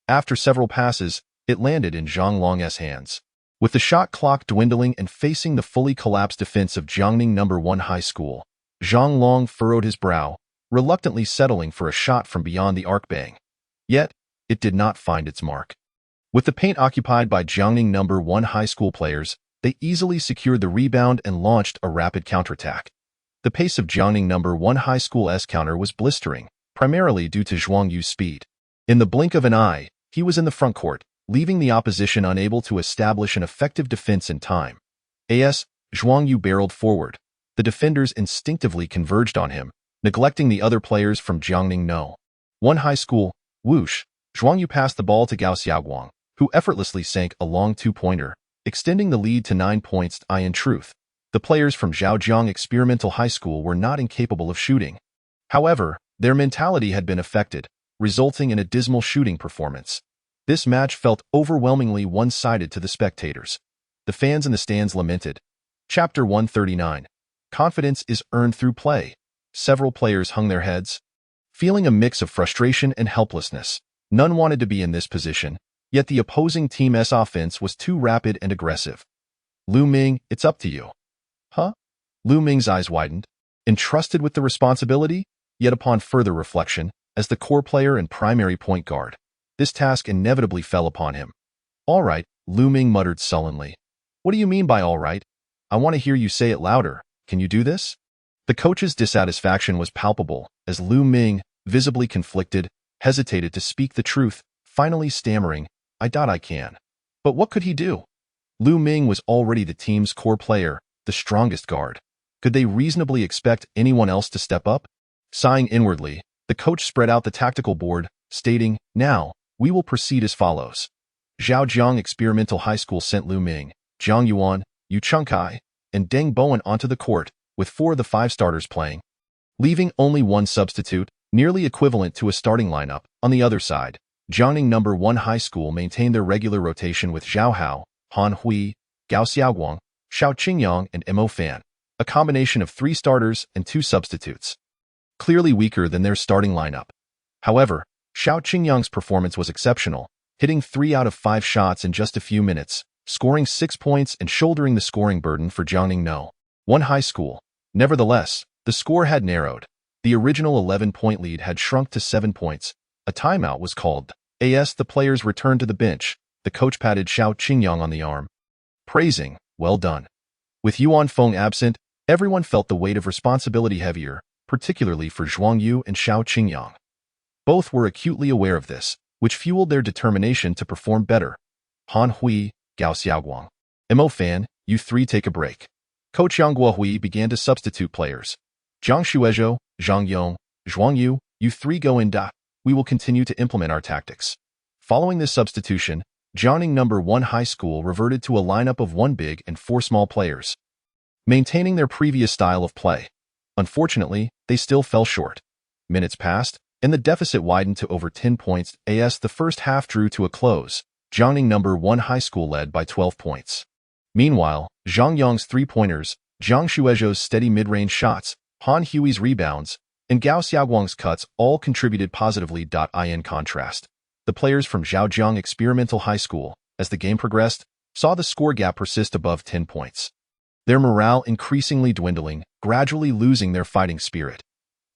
After several passes, it landed in Zhang Long's hands. With the shot clock dwindling and facing the fully collapsed defense of Jiangning No. 1 High School, Zhang Long furrowed his brow, reluctantly settling for a shot from beyond the arc bang. Yet, it did not find its mark. With the paint occupied by Jiangning No. 1 High School players, they easily secured the rebound and launched a rapid counterattack. The pace of Jiangning No. 1 High School's counter was blistering, primarily due to Zhuang Yu's speed. In the blink of an eye, he was in the front court, leaving the opposition unable to establish an effective defense in time. Zhuang Yu barreled forward. The defenders instinctively converged on him, neglecting the other players from Jiangning No. 1 High School. Whoosh! Zhuang Yu passed the ball to Gao Xiaoguang, who effortlessly sank a long two-pointer, extending the lead to 9 points. In truth, the players from Zhaojiang Experimental High School were not incapable of shooting. However, their mentality had been affected, resulting in a dismal shooting performance. This match felt overwhelmingly one-sided to the spectators. The fans in the stands lamented. Chapter 139. Confidence is earned through play. Several players hung their heads, feeling a mix of frustration and helplessness. None wanted to be in this position, yet the opposing team's offense was too rapid and aggressive. Lu Ming, it's up to you. Huh? Lu Ming's eyes widened, entrusted with the responsibility, yet upon further reflection, as the core player and primary point guard, this task inevitably fell upon him. All right, Lu Ming muttered sullenly. What do you mean by all right? I want to hear you say it louder. Can you do this? The coach's dissatisfaction was palpable, as Lu Ming, visibly conflicted, hesitated to speak the truth, finally stammering, I can. But what could he do? Lu Ming was already the team's core player, the strongest guard. Could they reasonably expect anyone else to step up? Sighing inwardly, the coach spread out the tactical board, stating, Now, we will proceed as follows. Zhaojiang Experimental High School sent Lu Ming, Zhang Yuan, Yu Chengkai, and Deng Bowen onto the court, with 4 of the 5 starters playing, leaving only 1 substitute, nearly equivalent to a starting lineup. On the other side, Jiangning No. 1 High School maintained their regular rotation with Zhao Hao, Han Hui, Gao Xiaoguang, Xiao Qingyang, and Mo Fan, a combination of 3 starters and 2 substitutes. Clearly weaker than their starting lineup. However, Xiao Qingyang's performance was exceptional, hitting 3 out of 5 shots in just a few minutes, scoring 6 points and shouldering the scoring burden for Jiangning No. 1 High School. Nevertheless, the score had narrowed. The original 11-point lead had shrunk to 7 points. A timeout was called. The players returned to the bench. The coach patted Xiao Qingyang on the arm, praising, well done. With Yuan Feng absent, everyone felt the weight of responsibility heavier, particularly for Zhuang Yu and Xiao Qingyang. Both were acutely aware of this, which fueled their determination to perform better. Han Hui, Gao Xiaoguang, Mo Fan, you 3 take a break. Coach Yang Guohui began to substitute players. Zhang Shuezhou, Zhang Yong, Zhuang Yu, you 3 go in. We will continue to implement our tactics. Following this substitution, Jiangning No. 1 High School reverted to a lineup of 1 big and 4 small players, maintaining their previous style of play. Unfortunately, they still fell short. Minutes passed, and the deficit widened to over 10 points. The first half drew to a close. Jiangning No. 1 High School led by 12 points. Meanwhile, Zhang Yong's 3-pointers, Zhang Shuezhou's steady mid-range shots, Han Hui's rebounds, and Gao Xiaoguang's cuts all contributed positively. In contrast, the players from Zhaojiang Experimental High School, as the game progressed, saw the score gap persist above 10 points. Their morale increasingly dwindling, gradually losing their fighting spirit.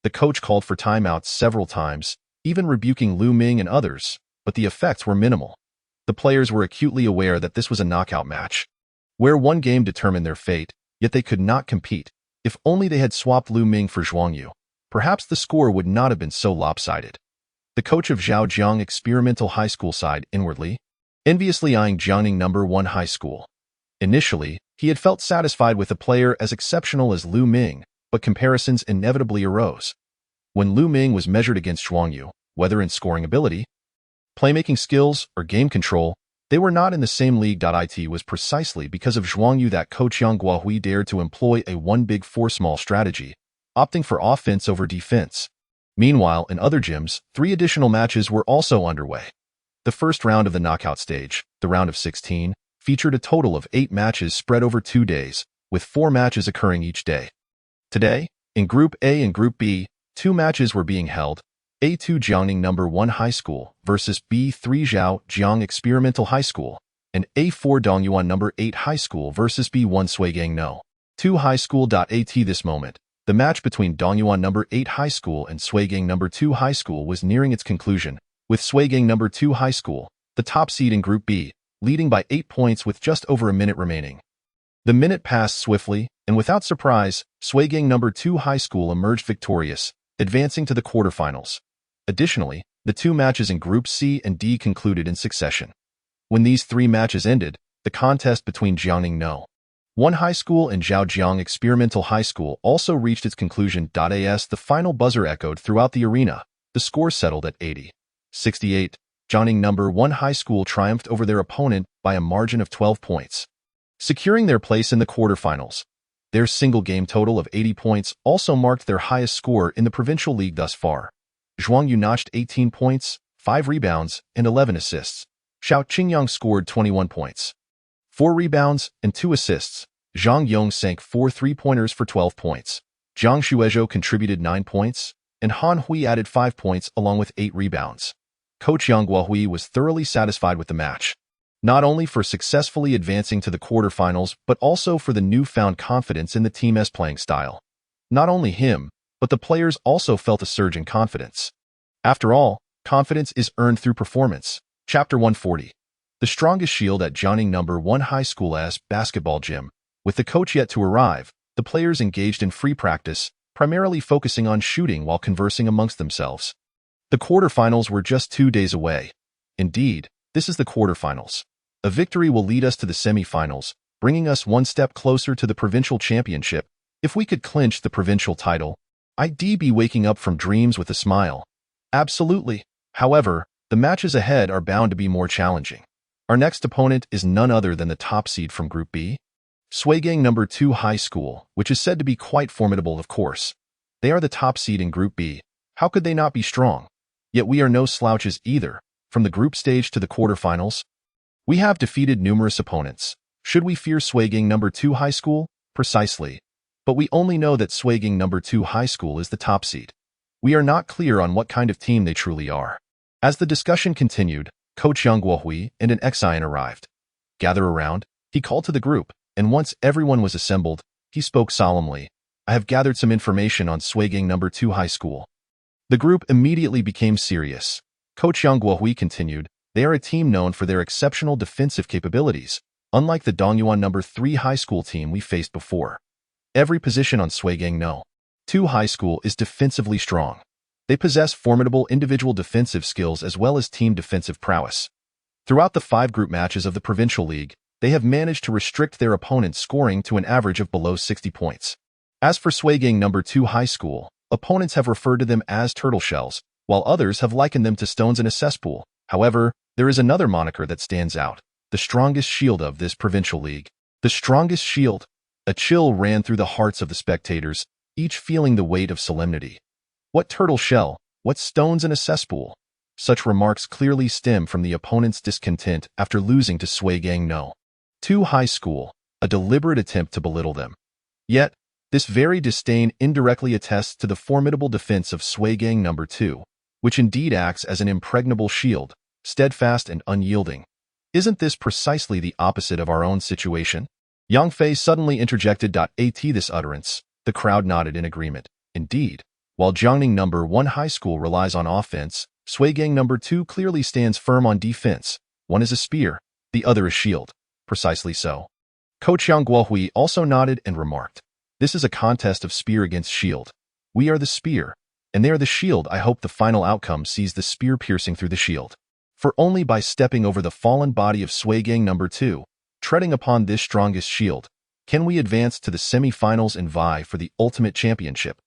The coach called for timeouts several times, even rebuking Lu Ming and others, but the effects were minimal. The players were acutely aware that this was a knockout match, where 1 game determined their fate, yet they could not compete. If only they had swapped Lu Ming for Zhuang Yu, perhaps the score would not have been so lopsided. The coach of Zhaojiang Experimental High School sighed inwardly, enviously eyeing Jiangning No. 1 High School. Initially, he had felt satisfied with a player as exceptional as Lu Ming, but comparisons inevitably arose. When Lu Ming was measured against Zhuang Yu, whether in scoring ability, playmaking skills, or game control, they were not in the same league. It was precisely because of Zhuang Yu that coach Yang Guohui dared to employ a 1 big 4 small strategy, opting for offense over defense. Meanwhile, in other gyms, 3 additional matches were also underway. The first round of the knockout stage, the round of 16, featured a total of 8 matches spread over 2 days, with 4 matches occurring each day. Today, in Group A and Group B, 2 matches were being held. A2 Jiangning No. 1 High School versus B3 Zhaojiang Experimental High School, and A4 Dongyuan No. 8 High School versus B1 Suigang No. 2 High School. At this moment, the match between Dongyuan No. 8 High School and Suigang No. 2 High School was nearing its conclusion, with Suigang No. 2 High School, the top seed in Group B, leading by 8 points with just over a minute remaining. The minute passed swiftly, And without surprise, Suigang number 2 High School emerged victorious, advancing to the quarterfinals. Additionally, the 2 matches in Group C and D concluded in succession. When these 3 matches ended, the contest between Jiangning No. 1 High School and Zhaojiang Experimental High School also reached its conclusion. As the final buzzer echoed throughout the arena, the score settled at 80-68. Jiangning number 1 High School triumphed over their opponent by a margin of 12 points, securing their place in the quarterfinals. Their single game total of 80 points also marked their highest score in the provincial league thus far. Zhuang Yu notched 18 points, 5 rebounds, and 11 assists. Xiao Qingyang scored 21 points, 4 rebounds, and 2 assists. Zhang Yong sank 4 three-pointers for 12 points. Jiang Shuizhou contributed 9 points, and Han Hui added 5 points along with 8 rebounds. Coach Yang Guohui was thoroughly satisfied with the match, not only for successfully advancing to the quarterfinals, but also for the newfound confidence in the team's playing style. Not only him, but the players also felt a surge in confidence. After all, confidence is earned through performance. Chapter 140. The strongest shield at Jiangning number 1 High School's basketball gym. With the coach yet to arrive, the players engaged in free practice, primarily focusing on shooting while conversing amongst themselves. The quarterfinals were just 2 days away. Indeed, this is the quarterfinals. A victory will lead us to the semifinals, bringing us one step closer to the provincial championship. If we could clinch the provincial title, I'd be waking up from dreams with a smile. Absolutely. However, the matches ahead are bound to be more challenging. Our next opponent is none other than the top seed from Group B, Suigang number 2 High School, which is said to be quite formidable, of course. They are the top seed in Group B. How could they not be strong? Yet we are no slouches either. From the group stage to the quarterfinals, we have defeated numerous opponents. Should we fear Suigang number 2 High School? Precisely. But we only know that Suigang number 2 High School is the top seed. We are not clear on what kind of team they truly are. As the discussion continued, Coach Yang Guohui and an Xian arrived. Gather around, he called to the group, and once everyone was assembled, he spoke solemnly. I have gathered some information on Suigang number 2 High School. The group immediately became serious. Coach Yang Guohui continued, they are a team known for their exceptional defensive capabilities, unlike the Dongyuan number 3 High School team we faced before. Every position on Suigang No. 2 High School is defensively strong. They possess formidable individual defensive skills as well as team defensive prowess. Throughout the 5 group matches of the Provincial League, they have managed to restrict their opponents' scoring to an average of below 60 points. As for Suigang number 2 High School, opponents have referred to them as turtle shells, while others have likened them to stones in a cesspool. However, there is another moniker that stands out, the strongest shield of this provincial league. The strongest shield. A chill ran through the hearts of the spectators, each feeling the weight of solemnity. What turtle shell? What stones in a cesspool? Such remarks clearly stem from the opponent's discontent after losing to Suigang No. 2 High School, a deliberate attempt to belittle them. Yet, this very disdain indirectly attests to the formidable defense of Suigang number 2, which indeed acts as an impregnable shield, steadfast and unyielding. Isn't this precisely the opposite of our own situation? Yang Fei suddenly interjected. At this utterance, the crowd nodded in agreement. Indeed, while Jiangning number 1 High School relies on offense, Suigang number 2 clearly stands firm on defense. One is a spear, the other a shield. Precisely so. Coach Yang Guohui also nodded and remarked, this is a contest of spear against shield. We are the spear, and they are the shield. I hope the final outcome sees the spear piercing through the shield. For only by stepping over the fallen body of Suigang number 2, treading upon this strongest shield, can we advance to the semi-finals and vie for the ultimate championship.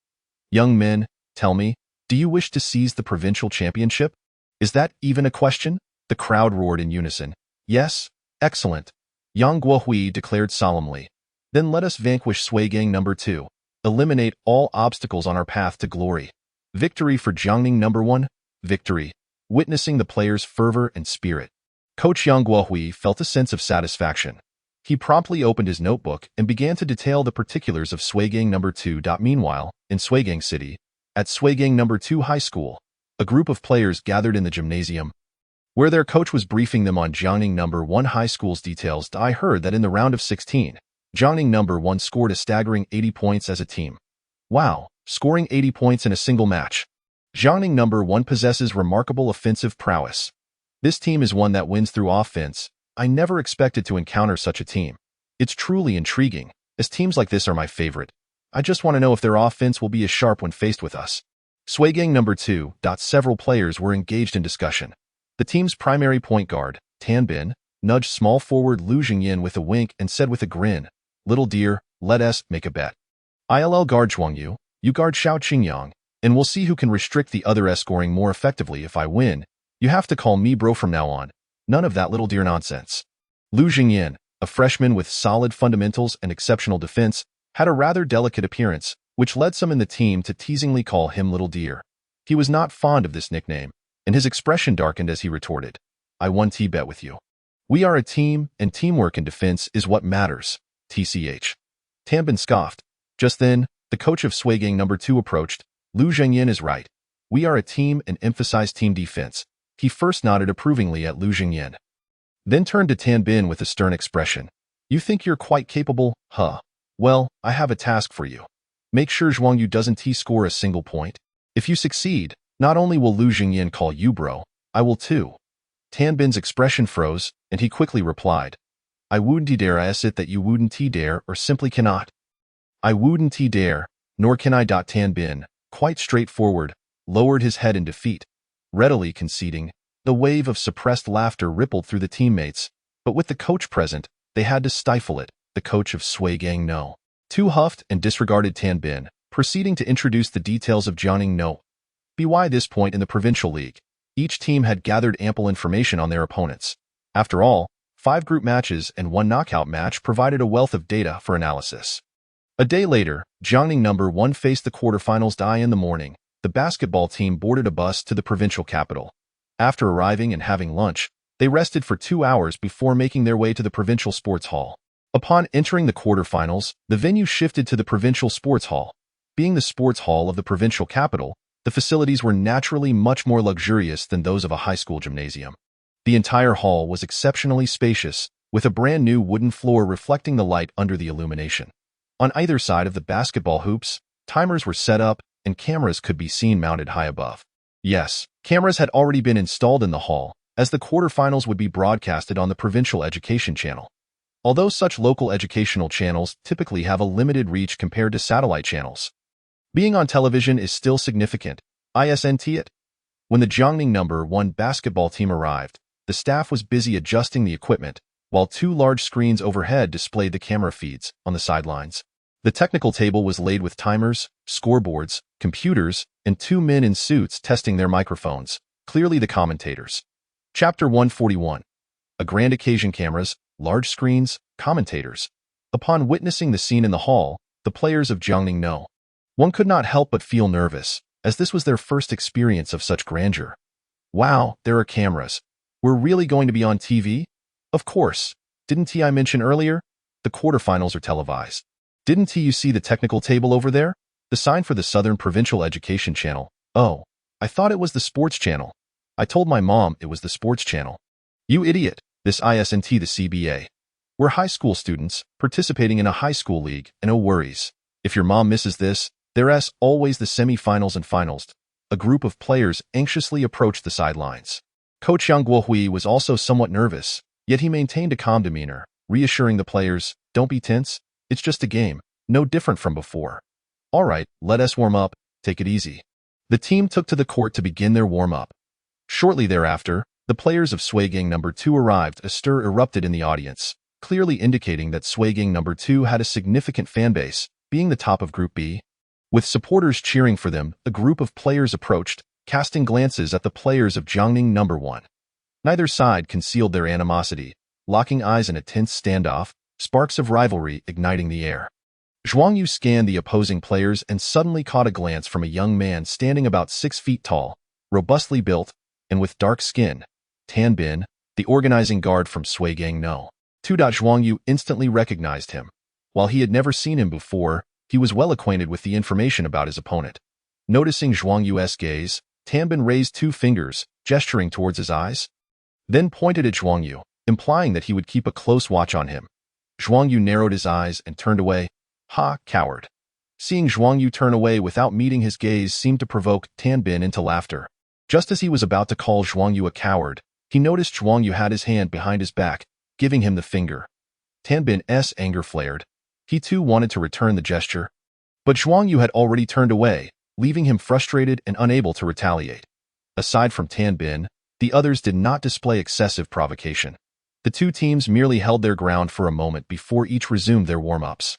Young men, tell me, do you wish to seize the provincial championship? Is that even a question? The crowd roared in unison. Yes, excellent. Yang Guohui declared solemnly. Then let us vanquish Suigang number 2. Eliminate all obstacles on our path to glory. Victory for Jiangning number 1. Victory. Witnessing the players' fervor and spirit, Coach Yang Guohui felt a sense of satisfaction. He promptly opened his notebook and began to detail the particulars of Suigang number 2. Meanwhile, in Suigang City, at Suigang number 2 High School, a group of players gathered in the gymnasium, where their coach was briefing them on Jiangning number 1 High School's details. I heard that in the round of 16, Jiangning number 1 scored a staggering 80 points as a team. Wow, scoring 80 points in a single match. Jiangning number 1 possesses remarkable offensive prowess. This team is one that wins through offense. I never expected to encounter such a team. It's truly intriguing, as teams like this are my favorite. I just want to know if their offense will be as sharp when faced with us. Shuigang number 2. Several players were engaged in discussion. The team's primary point guard, Tan Bin, nudged small forward Lu Jingyin with a wink and said with a grin, "Little dear, let us make a bet. I'll guard Zhuang Yu, you guard Xiao Qingyang, and we'll see who can restrict the other scoring more effectively. If I win, you have to call me bro from now on. None of that little dear nonsense." Lu Jingyin, a freshman with solid fundamentals and exceptional defense, had a rather delicate appearance, which led some in the team to teasingly call him Little Dear. He was not fond of this nickname, and his expression darkened as he retorted, "I won T-bet with you. We are a team, and teamwork in defense is what matters. TCH. Tan Bin scoffed. Just then, the coach of Shuigang number 2 approached. "Lu Jingyin is right. We are a team and emphasize team defense." He first nodded approvingly at Lu Jingyin, then turned to Tan Bin with a stern expression. "You think you're quite capable, huh? Well, I have a task for you. Make sure Zhuang Yu doesn't T-score a single point. If you succeed, not only will Lu Jingyin call you bro, I will too." Tan Bin's expression froze, and he quickly replied, "I wouldn't dare ask it that you wouldn't dare or simply cannot." "I wouldn't dare, nor can I." Tan Bin, quite straightforward, lowered his head in defeat, readily conceding. The wave of suppressed laughter rippled through the teammates, but with the coach present, they had to stifle it. The coach of Shuigang No. 2 huffed and disregarded Tan Bin, proceeding to introduce the details of Jiangning No. By this point in the provincial league, each team had gathered ample information on their opponents. After all, 5 group matches and 1 knockout match provided a wealth of data for analysis. A day later, Jiangning number 1 faced the quarterfinals. In the morning, the basketball team boarded a bus to the provincial capital. After arriving and having lunch, they rested for 2 hours before making their way to the provincial sports hall. Upon entering the quarterfinals, the venue shifted to the provincial sports hall. Being the sports hall of the provincial capital, the facilities were naturally much more luxurious than those of a high school gymnasium. The entire hall was exceptionally spacious, with a brand new wooden floor reflecting the light under the illumination. On either side of the basketball hoops, timers were set up, and cameras could be seen mounted high above. Yes, cameras had already been installed in the hall, as the quarterfinals would be broadcasted on the provincial education channel. Although such local educational channels typically have a limited reach compared to satellite channels, being on television is still significant. Isn't it? When the Jiangning number 1 basketball team arrived, the staff was busy adjusting the equipment, while 2 large screens overhead displayed the camera feeds on the sidelines. The technical table was laid with timers, scoreboards, computers, and 2 men in suits testing their microphones, clearly the commentators. Chapter 141. A grand occasion. Cameras, large screens, commentators. Upon witnessing the scene in the hall, the players of Jiangning No. 1 could not help but feel nervous, as this was their first experience of such grandeur. Wow, there are cameras. We're really going to be on TV? Of course. Didn't I mention earlier? The quarterfinals are televised. Didn't you see the technical table over there? The sign for the Southern Provincial Education Channel. Oh, I thought it was the sports channel. I told my mom it was the sports channel. You idiot. This isn't the CBA. We're high school students, participating in a high school league, and no worries. If your mom misses this, there's always the semi-finals and finals. A group of players anxiously approached the sidelines. Coach Yang Guohui was also somewhat nervous, yet he maintained a calm demeanor, reassuring the players, "Don't be tense. It's just a game, no different from before. All right, let us warm up, take it easy." The team took to the court to begin their warm-up. Shortly thereafter, the players of Shuigang number 2 arrived. A stir erupted in the audience, clearly indicating that Shuigang number 2 had a significant fanbase, being the top of Group B. With supporters cheering for them, a group of players approached, casting glances at the players of Jiangning number 1. Neither side concealed their animosity, locking eyes in a tense standoff, sparks of rivalry igniting the air. Zhuang Yu scanned the opposing players and suddenly caught a glance from a young man standing about 6 feet tall, robustly built, and with dark skin. Tan Bin, the organizing guard from Shuigang No. 2. Zhuang Yu instantly recognized him. While he had never seen him before, he was well acquainted with the information about his opponent. Noticing Zhuang Yu's gaze, Tan Bin raised 2 fingers, gesturing towards his eyes, then pointed at Zhuang Yu, implying that he would keep a close watch on him. Zhuang Yu narrowed his eyes and turned away. "Ha, coward." Seeing Zhuang Yu turn away without meeting his gaze seemed to provoke Tan Bin into laughter. Just as he was about to call Zhuang Yu a coward, he noticed Zhuang Yu had his hand behind his back, giving him the finger. Tan Bin's anger flared. He too wanted to return the gesture, but Zhuang Yu had already turned away, leaving him frustrated and unable to retaliate. Aside from Tan Bin, the others did not display excessive provocation. The two teams merely held their ground for a moment before each resumed their warm-ups.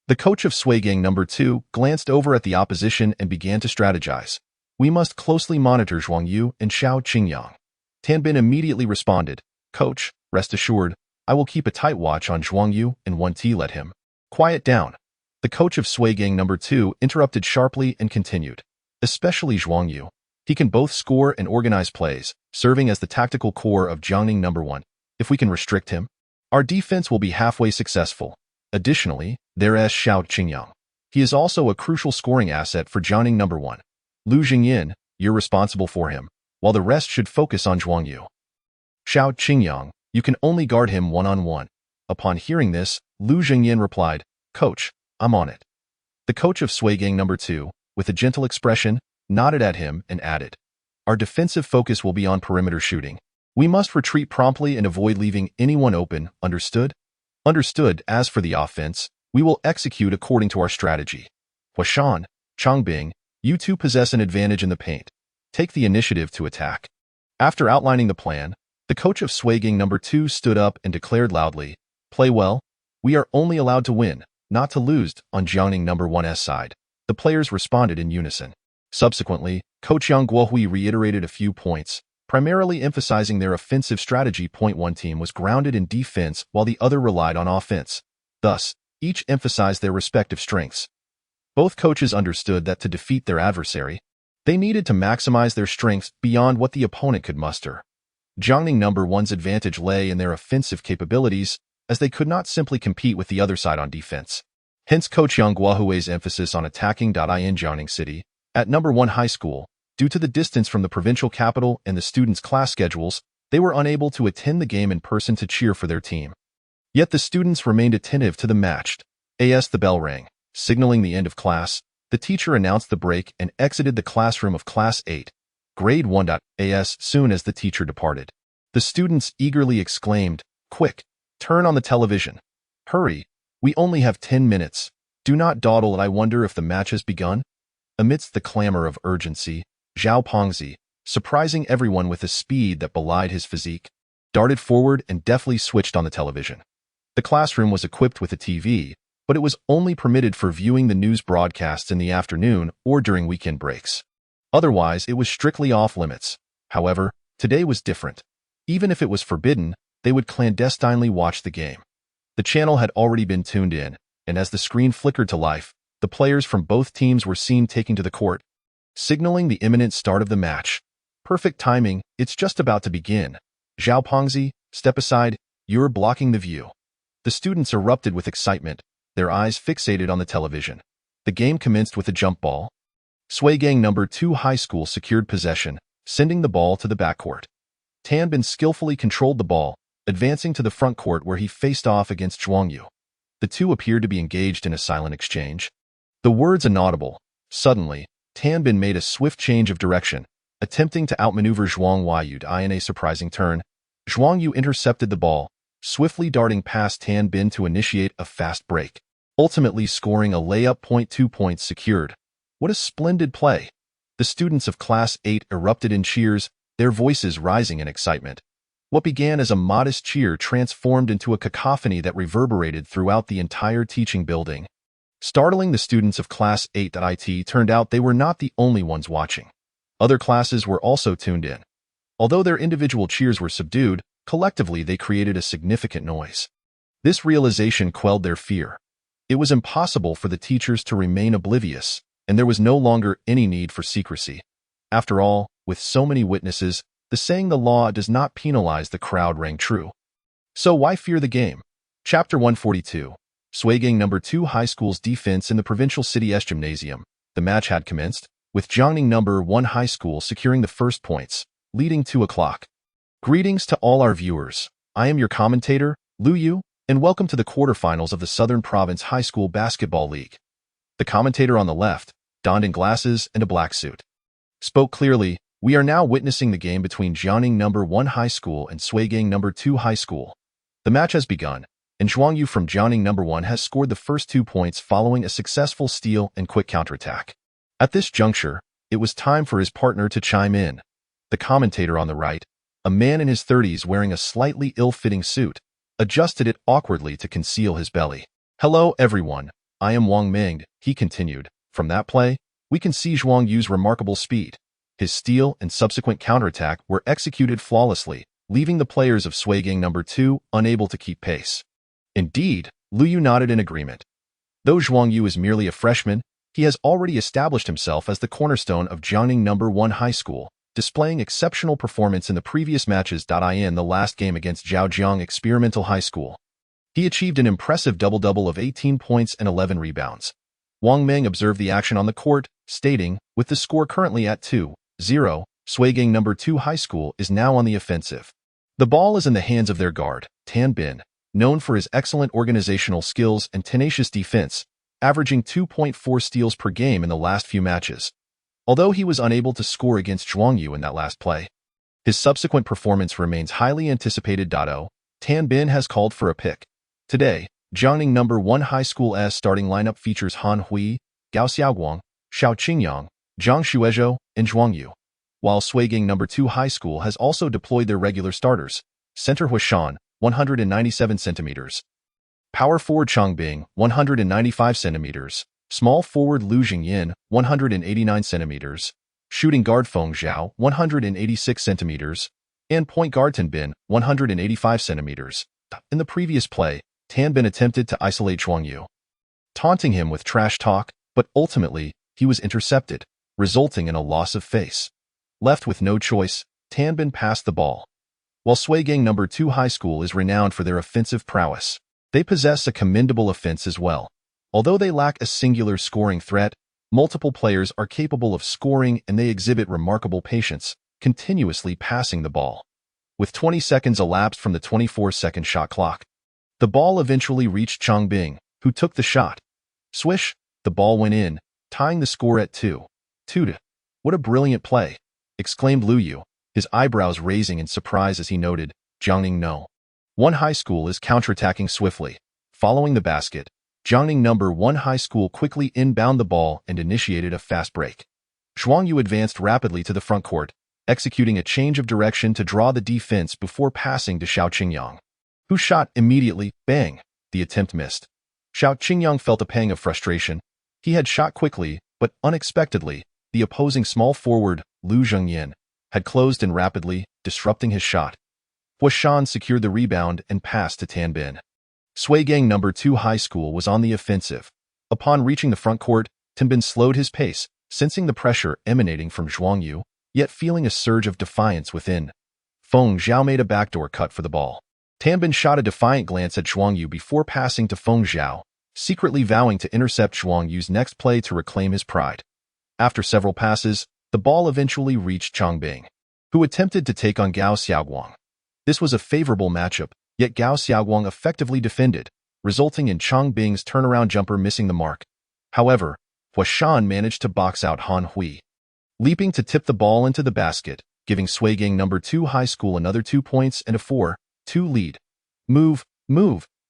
The coach of Sui Gang number 2 glanced over at the opposition and began to strategize. We must closely monitor Zhuang Yu and Xiao Qingyang. Tan Bin immediately responded, Coach, rest assured, I will keep a tight watch on Zhuang Yu and 1T let him quiet down. The coach of Sui Gang number 2 interrupted sharply and continued. Especially Zhuang Yu. He can both score and organize plays, serving as the tactical core of Jiangning number 1. If we can restrict him, our defense will be halfway successful. Additionally, there is Xiao Qingyang. He is also a crucial scoring asset for Jiangning number 1. Lu Jingyin, you're responsible for him, while the rest should focus on Zhuang Yu. Xiao Qingyang, you can only guard him one-on-one. Upon hearing this, Lu Jingyin replied, Coach, I'm on it. The coach of Sui Gang number 2, with a gentle expression, nodded at him and added, Our defensive focus will be on perimeter shooting. We must retreat promptly and avoid leaving anyone open, understood? Understood. As for the offense, we will execute according to our strategy. Huashan, Changbing, you two possess an advantage in the paint. Take the initiative to attack. After outlining the plan, the coach of Sui Gang number 2 stood up and declared loudly, Play well. We are only allowed to win, not to lose. On Jiangning number 1's side, the players responded in unison. Subsequently, Coach Yang Guohui reiterated a few points, primarily emphasizing their offensive strategy. One team was grounded in defense while the other relied on offense. Thus, each emphasized their respective strengths. Both coaches understood that to defeat their adversary, they needed to maximize their strengths beyond what the opponent could muster. Jiangning number 1's advantage lay in their offensive capabilities, as they could not simply compete with the other side on defense. Hence Coach Yang Guohui's emphasis on attacking. In Jiangning City, at number 1 high school, due to the distance from the provincial capital and the students' class schedules, they were unable to attend the game in person to cheer for their team. Yet the students remained attentive to the match. As the bell rang, signaling the end of class, the teacher announced the break and exited the classroom of Class 8, Grade 1. As soon as the teacher departed, the students eagerly exclaimed, Quick, turn on the television. Hurry, we only have 10 minutes. Do not dawdle. I wonder if the match has begun? Amidst the clamor of urgency, Zhao Pengzi, surprising everyone with a speed that belied his physique, darted forward and deftly switched on the television. The classroom was equipped with a TV, but it was only permitted for viewing the news broadcasts in the afternoon or during weekend breaks. Otherwise, it was strictly off limits. However, today was different. Even if it was forbidden, they would clandestinely watch the game. The channel had already been tuned in, and as the screen flickered to life, the players from both teams were seen taking to the court, signaling the imminent start of the match. Perfect timing, it's just about to begin. Zhao Pengzi, step aside, you're blocking the view. The students erupted with excitement, their eyes fixated on the television. The game commenced with a jump ball. Sui Gang number 2 high school secured possession, sending the ball to the backcourt. Tan Bin skillfully controlled the ball, advancing to the front court where he faced off against Zhuang Yu. The two appeared to be engaged in a silent exchange. The words inaudible. Suddenly, Tan Bin made a swift change of direction, attempting to outmaneuver Zhuang Yu in a surprising turn. Zhuang Yu intercepted the ball, swiftly darting past Tan Bin to initiate a fast break, ultimately scoring a layup. 2 points secured. What a splendid play! The students of Class 8 erupted in cheers, their voices rising in excitement. What began as a modest cheer transformed into a cacophony that reverberated throughout the entire teaching building. Startling the students of Class 8. It turned out they were not the only ones watching. Other classes were also tuned in. Although their individual cheers were subdued, collectively they created a significant noise. This realization quelled their fear. It was impossible for the teachers to remain oblivious, and there was no longer any need for secrecy. After all, with so many witnesses, the saying the law does not penalize the crowd rang true. So why fear the game? Chapter 142. Sui Gang number 2 high school's defense in the provincial city's gymnasium. The match had commenced, with Jiangning number 1 high school securing the first points, leading 2 o'clock. Greetings to all our viewers. I am your commentator, Lu Yu, and welcome to the quarterfinals of the Southern Province High School Basketball League. The commentator on the left, donned in glasses and a black suit, spoke clearly. We are now witnessing the game between Jiangning number 1 high school and Sui Gang number 2 high school. The match has begun, and Zhuang Yu from Jiangning number 1 has scored the first 2 points following a successful steal and quick counterattack. At this juncture, it was time for his partner to chime in. The commentator on the right, a man in his 30s wearing a slightly ill-fitting suit, adjusted it awkwardly to conceal his belly. "Hello, everyone. I am Wang Ming," he continued. "From that play, we can see Zhuang Yu's remarkable speed. His steal and subsequent counterattack were executed flawlessly, leaving the players of Suigang number 2 unable to keep pace." Indeed, Lu Yu nodded in agreement. Though Zhuang Yu is merely a freshman, he has already established himself as the cornerstone of Jiangning number 1 High School, displaying exceptional performance in the previous matches. In the last game against Zhaojiang Experimental High School, he achieved an impressive double-double of 18 points and 11 rebounds. Wang Ming observed the action on the court, stating, "With the score currently at 2-0, Suigang number 2 High School is now on the offensive." The ball is in the hands of their guard, Tan Bin, known for his excellent organizational skills and tenacious defense, averaging 2.4 steals per game in the last few matches. Although he was unable to score against Zhuang Yu in that last play, his subsequent performance remains highly anticipated. Tan Bin has called for a pick. Today, Jiangning number 1 High School's starting lineup features Han Hui, Gao Xiaoguang, Xiao Qingyang, Zhang Shuizhou, and Zhuang Yu, while Suigang number 2 High School has also deployed their regular starters: center Huashan, 197 centimeters, power forward Changbing, 195 centimeters, small forward Lu Jingyin, 189 centimeters, shooting guard Feng Zhao, 186 centimeters, and point guard Tan Bin, 185 centimeters. In the previous play, Tan Bin attempted to isolate Zhuang Yu, taunting him with trash talk, but ultimately, he was intercepted, resulting in a loss of face. Left with no choice, Tan Bin passed the ball. While Suigang number 2 High School is renowned for their offensive prowess, they possess a commendable offense as well. Although they lack a singular scoring threat, multiple players are capable of scoring and they exhibit remarkable patience, continuously passing the ball. With 20 seconds elapsed from the 24-second shot clock, the ball eventually reached Changbing, who took the shot. Swish, the ball went in, tying the score at 2-2. "What a brilliant play!" exclaimed Lu Yu, his eyebrows raising in surprise as he noted, "Jiangning no. 1 High School is counterattacking swiftly." Following the basket, Jiangning number 1 High School quickly inbound the ball and initiated a fast break. Zhuang Yu advanced rapidly to the front court, executing a change of direction to draw the defense before passing to Xiao Qingyang, who shot immediately. Bang! The attempt missed. Xiao Qingyang felt a pang of frustration. He had shot quickly, but unexpectedly, the opposing small forward, Lu Jingyin, had closed in rapidly, disrupting his shot. Huashan secured the rebound and passed to Tan Bin. Suigang number 2 High School was on the offensive. Upon reaching the front court, Tan Bin slowed his pace, sensing the pressure emanating from Zhuang Yu, yet feeling a surge of defiance within. Feng Zhao made a backdoor cut for the ball. Tan Bin shot a defiant glance at Zhuang Yu before passing to Feng Zhao, secretly vowing to intercept Zhuang Yu's next play to reclaim his pride. After several passes, the ball eventually reached Changbing, who attempted to take on Gao Xiaoguang. This was a favorable matchup, yet Gao Xiaoguang effectively defended, resulting in Changbing's turnaround jumper missing the mark. However, Huashan managed to box out Han Hui, leaping to tip the ball into the basket, giving Suigang number 2 High School another 2 points and a 4-2 lead. Move!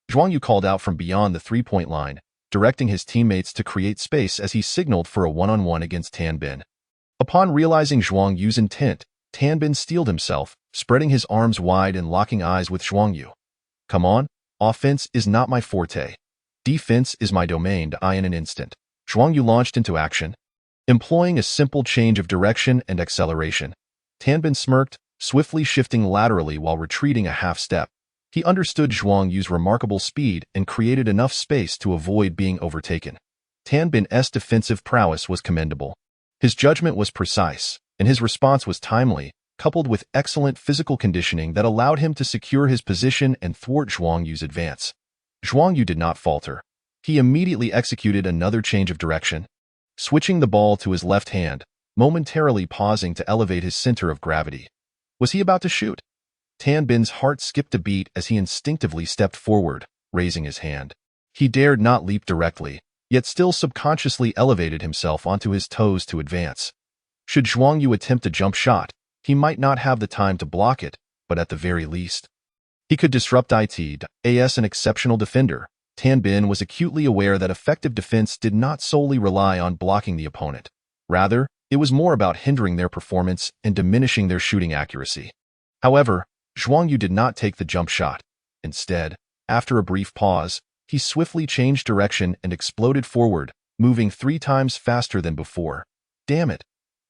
Zhuang Yu called out from beyond the three-point line, directing his teammates to create space as he signaled for a one-on-one against Tan Bin. Upon realizing Zhuang Yu's intent, Tan Bin steeled himself, spreading his arms wide and locking eyes with Zhuang Yu. "Come on, offense is not my forte. Defense is my domain." In an instant, Zhuang Yu launched into action, employing a simple change of direction and acceleration. Tan Bin smirked, swiftly shifting laterally while retreating a half step. He understood Zhuang Yu's remarkable speed and created enough space to avoid being overtaken. Tan Bin's defensive prowess was commendable. His judgment was precise, and his response was timely, coupled with excellent physical conditioning that allowed him to secure his position and thwart Zhuang Yu's advance. Zhuang Yu did not falter. He immediately executed another change of direction, switching the ball to his left hand, momentarily pausing to elevate his center of gravity. Was he about to shoot? Tan Bin's heart skipped a beat as he instinctively stepped forward, raising his hand. He dared not leap directly, yet still subconsciously elevated himself onto his toes to advance. Should Zhuang Yu attempt a jump shot, he might not have the time to block it, but at the very least, He could disrupt it. As an exceptional defender, Tan Bin was acutely aware that effective defense did not solely rely on blocking the opponent. Rather, it was more about hindering their performance and diminishing their shooting accuracy. However, Zhuang Yu did not take the jump shot. Instead, after a brief pause, he swiftly changed direction and exploded forward, moving 3 times faster than before. Damn it!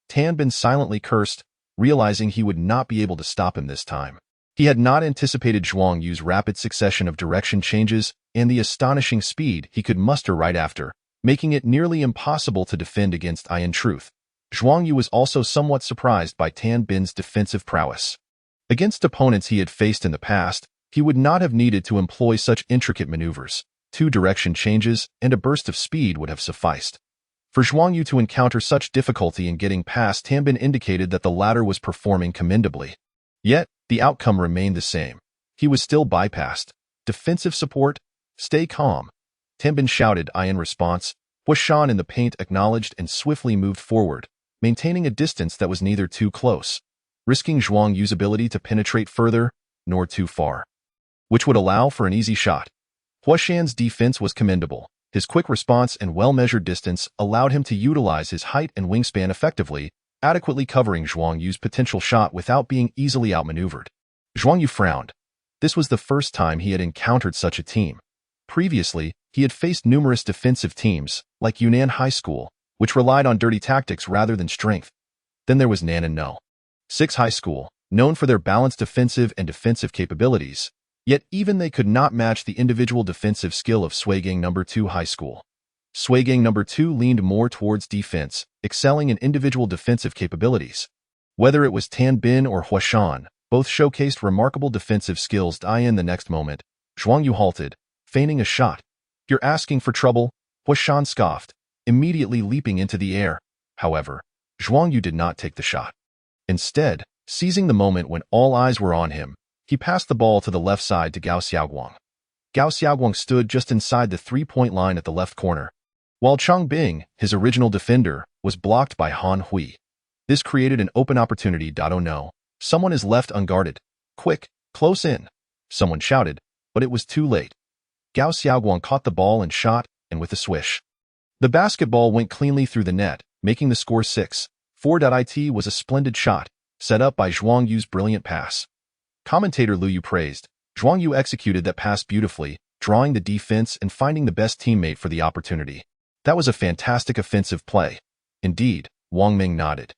Tan Bin silently cursed, realizing he would not be able to stop him this time. He had not anticipated Zhuang Yu's rapid succession of direction changes and the astonishing speed he could muster right after, making it nearly impossible to defend against in truth. Zhuang Yu was also somewhat surprised by Tan Bin's defensive prowess. Against opponents he had faced in the past, he would not have needed to employ such intricate maneuvers. 2 direction changes and a burst of speed would have sufficed. For Zhuang Yu to encounter such difficulty in getting past Tan Bin indicated that the latter was performing commendably. Yet, the outcome remained the same. He was still bypassed. Defensive support? Stay calm. Tan Bin shouted in response. Huashan in the paint acknowledged and swiftly moved forward, maintaining a distance that was neither too close, risking Zhuang Yu's ability to penetrate further, nor too far, which would allow for an easy shot. Huashan's defense was commendable. His quick response and well-measured distance allowed him to utilize his height and wingspan effectively, adequately covering Zhuang Yu's potential shot without being easily outmaneuvered. Zhuang Yu frowned. This was the first time he had encountered such a team. Previously, he had faced numerous defensive teams, like Yunnan High School, which relied on dirty tactics rather than strength. Then there was Nan'an No. 6 High School, known for their balanced offensive and defensive capabilities, yet even they could not match the individual defensive skill of Suigang No. 2 High School. Suigang No. 2 leaned more towards defense, excelling in individual defensive capabilities. Whether it was Tan Bin or Huashan, both showcased remarkable defensive skills. In the next moment, Zhuang Yu halted, feigning a shot. You're asking for trouble? Huashan scoffed, immediately leaping into the air. However, Zhuang Yu did not take the shot. Instead, seizing the moment when all eyes were on him, he passed the ball to the left side to Gao Xiaoguang. Gao Xiaoguang stood just inside the 3-point line at the left corner, while Chang Bing, his original defender, was blocked by Han Hui. This created an open opportunity. Oh no, someone is left unguarded. Quick, close in, someone shouted, but it was too late. Gao Xiaoguang caught the ball and shot, and with a swish, the basketball went cleanly through the net, making the score 6-4. It was a splendid shot, set up by Zhuang Yu's brilliant pass. Commentator Lu Yu praised. Zhuang Yu executed that pass beautifully, drawing the defense and finding the best teammate for the opportunity. That was a fantastic offensive play. Indeed, Wang Ming nodded.